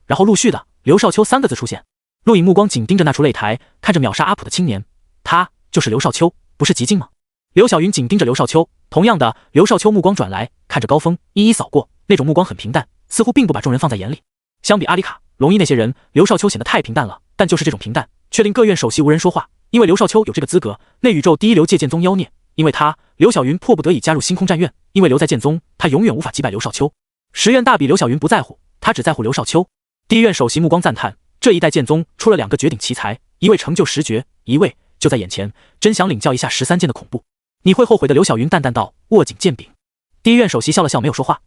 然后陆续的刘少秋3个字出现。陆影目光紧盯着那处擂台，看着秒杀阿普的青年，他就是刘少秋，不是极境吗？刘晓云紧盯着刘少秋，同样的，刘少秋目光转来，看着高峰，一一扫过，那种目光很平淡，似乎并不把众人放在眼里。相比阿里卡、龙一那些人，刘少秋显得太平淡了，但就是这种平淡，却令各院首席无人说话，因为刘少秋有这个资格，内宇宙第一流界剑宗妖孽，因为他，刘晓云迫不得已加入星空战院，因为留在剑宗，他永远无法击败刘少秋。10院大比刘晓云不在乎，他只在乎刘少秋。第一院首席目光赞叹，这一代剑宗出了2个绝顶奇才，一位成就10绝，一位就在眼前，真想领教一下13剑的恐怖。你会后悔的，刘晓云淡淡道，握紧剑柄。第一院首席笑了笑，没有说话。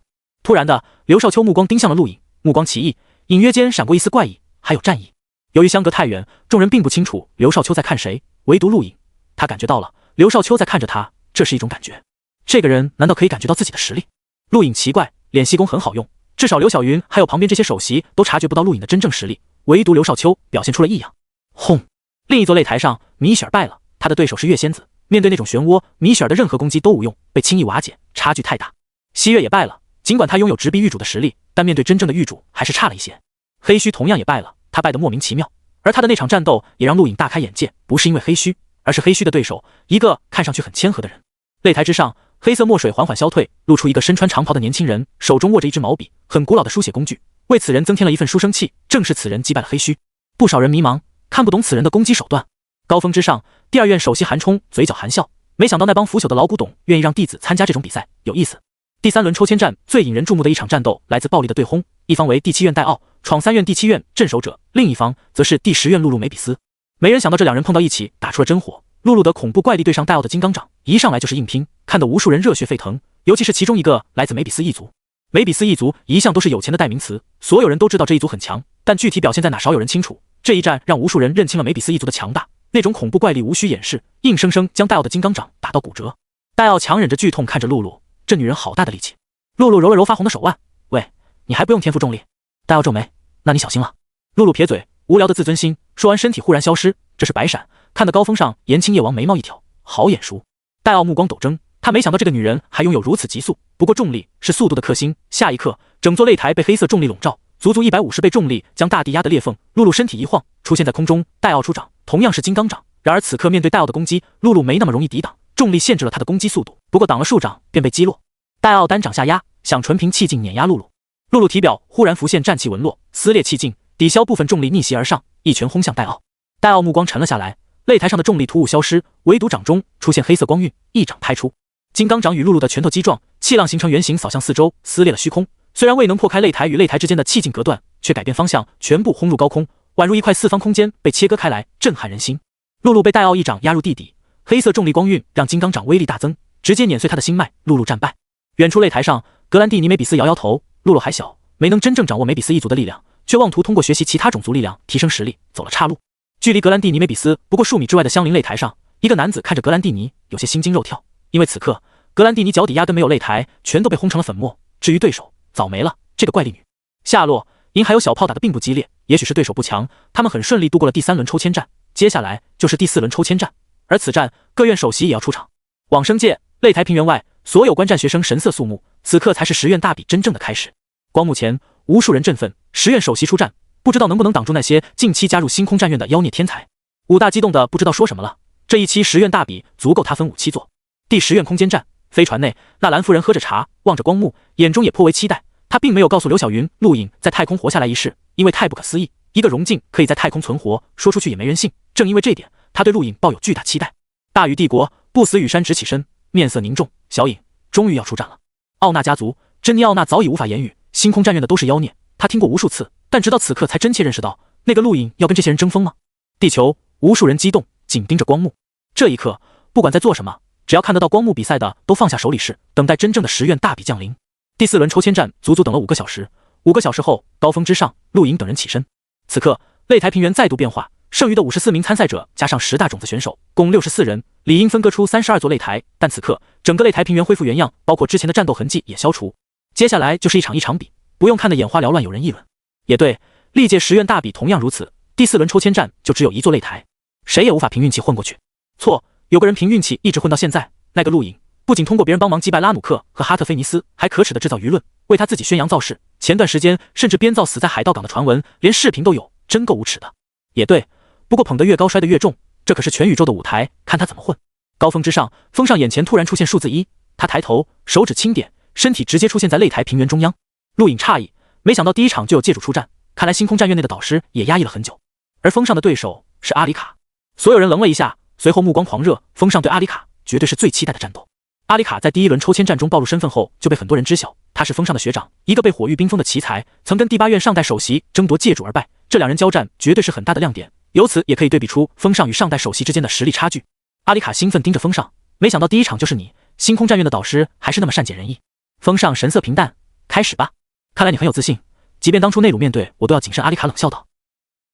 突然的，刘少秋目光盯向了陆影，目光奇异，隐约间闪过一丝怪异，还有战意。由于相隔太远，众人并不清楚刘少秋在看谁，唯独陆影，他感觉到了刘少秋在看着他，这是一种感觉。这个人难道可以感觉到自己的实力？陆影奇怪，练习功很好用，至少刘晓云还有旁边这些首席都察觉不到陆影的真正实力，唯独刘少秋表现出了异样。轰！另一座擂台上，米雪儿败了，他的对手是月仙子。面对那种漩涡，米雪儿的任何攻击都无用，被轻易瓦解，差距太大。西月也败了，尽管他拥有直逼狱主的实力，但面对真正的狱主还是差了一些。黑须同样也败了，他败得莫名其妙，而他的那场战斗也让陆颖大开眼界，不是因为黑须，而是黑须的对手，一个看上去很谦和的人。擂台之上，黑色墨水缓缓消退，露出一个身穿长袍的年轻人，手中握着一支毛笔，很古老的书写工具，为此人增添了一份书生气，正是此人击败了黑须。不少人迷茫，看不懂此人的攻击手段。高峰之上，第二院首席韩冲嘴角含笑，没想到那帮腐朽的老古董愿意让弟子参加这种比赛，有意思。第三轮抽签战最引人注目的一场战斗来自暴力的对轰，一方为第7院戴奥，闯3院第7院镇守者，另一方则是第10院露露梅比斯。没人想到这两人碰到一起打出了真火，露露的恐怖怪力对上戴奥的金刚掌，一上来就是硬拼，看得无数人热血沸腾，尤其是其中一个来自梅比斯一族。梅比斯一族一向都是有钱的代名词，所有人都知道这一族很强，但具体表现在哪少有人清楚。这一战让无数人认清了梅比斯一族的强大，那种恐怖怪力无需掩饰，硬生生将戴奥的金刚掌打到骨折。戴奥强忍着剧痛看着露露，这女人好大的力气。露露揉了揉发红的手腕，喂，你还不用天赋重力。戴奥皱眉，那你小心了。露露撇嘴，无聊的自尊心，说完身体忽然消失，这是白闪，看得高峰上延青夜王眉毛一挑，好眼熟。戴奥目光陡睁，他没想到这个女人还拥有如此急速，不过重力是速度的克星，下一刻整座擂台被黑色重力笼罩，足足150倍重力将大地压得裂缝，露露身体一晃，出现在空中。戴奥出掌，同样是金刚掌，然而此刻面对戴奥的攻击，露露没那么容易抵挡，重力限制了他的攻击速度，不过挡了数掌便被击落。戴奥单掌下压，想纯凭气劲碾压露露。露露体表忽然浮现战气纹络，撕裂气劲，抵消部分重力逆袭而上，一拳轰向戴奥。戴奥目光沉了下来，擂台上的重力突兀消失，唯独掌中出现黑色光晕，一掌拍出，金刚掌与露露的拳头击撞，气浪形成圆形扫向四周，撕裂了虚空。虽然未能破开擂台与擂台之间的气劲隔断，却改变方向，全部轰入高空，宛如一块四方空间被切割开来，震撼人心。露露被戴奥一掌压入地底，黑色重力光晕让金刚掌威力大增，直接碾碎他的心脉，露露战败。远处擂台上，格兰蒂尼梅比斯摇摇头，露露还小，没能真正掌握梅比斯一族的力量，却妄图通过学习其他种族力量提升实力，走了岔路。距离格兰蒂尼梅比斯不过数米之外的相邻擂台上，一个男子看着格兰蒂尼，有些心惊肉跳，因为此刻格兰蒂尼脚底压根没有擂台，全都被轰成了粉末。至于对手，早没了，这个怪力女。下落，银还有小炮打得并不激烈，也许是对手不强，他们很顺利度过了第3轮抽签战，接下来就是第4轮抽签战，而此战各院首席也要出场。往生界擂台平原外，所有观战学生神色肃穆，此刻才是10院大比真正的开始。光幕前，无数人振奋，10院首席出战，不知道能不能挡住那些近期加入星空战院的妖孽天才。武大激动的不知道说什么了，这一期10院大比足够他分武器做。第10院空间站，飞船内，纳兰夫人喝着茶，望着光幕，眼中也颇为期待。她并没有告诉刘晓云、陆颖在太空活下来一事，因为太不可思议，一个溶镜可以在太空存活，说出去也没人信。正因为这点，她对陆颖抱有巨大期待。大禹帝国，不死羽山直起身，面色凝重，小颖终于要出战了。奥纳家族，珍妮奥纳早已无法言语，星空战院的都是妖孽，他听过无数次，但直到此刻才真切认识到，那个陆颖要跟这些人争锋吗？地球，无数人激动，紧盯着光幕。这一刻，不管在做什么，只要看得到光幕比赛的，都放下手里事，等待真正的10院大比降临。第4轮抽签战足足等了5个小时，5个小时后，高峰之上，陆颖等人起身。此刻，擂台平原再度变化。剩余的54名参赛者加上10大种子选手，共64人，理应分割出32座擂台，但此刻整个擂台平原恢复原样，包括之前的战斗痕迹也消除。接下来就是一场一场比，不用看得眼花缭乱。有人议论，也对，历届10院大比同样如此，第4轮抽签战就只有1座擂台，谁也无法凭运气混过去。错，有个人凭运气一直混到现在，那个陆颖不仅通过别人帮忙击败拉努克和哈特菲尼斯，还可耻的制造舆论，为他自己宣扬造势。前段时间甚至编造死在海盗港的传闻，连视频都有，真够无耻的。也对。不过捧得越高摔得越重，这可是全宇宙的舞台，看他怎么混。高峰之上，峰上眼前突然出现数字1，他抬头，手指轻点，身体直接出现在擂台平原中央。陆颖诧异，没想到第一场就有界主出战，看来星空战院内的导师也压抑了很久。而峰上的对手是阿里卡，所有人愣了一下，随后目光狂热，峰上对阿里卡绝对是最期待的战斗。阿里卡在第1轮抽签战中暴露身份后，就被很多人知晓，他是峰上的学长，一个被火域冰封的奇才，曾跟第8院上代首席争夺界主而败，这两人交战绝对是很大的亮点。由此也可以对比出峰上与上代首席之间的实力差距。阿里卡兴奋盯着峰上，没想到第一场就是你，星空战院的导师还是那么善解人意。峰上神色平淡，开始吧。看来你很有自信，即便当初内鲁面对我都要谨慎。阿里卡冷笑道。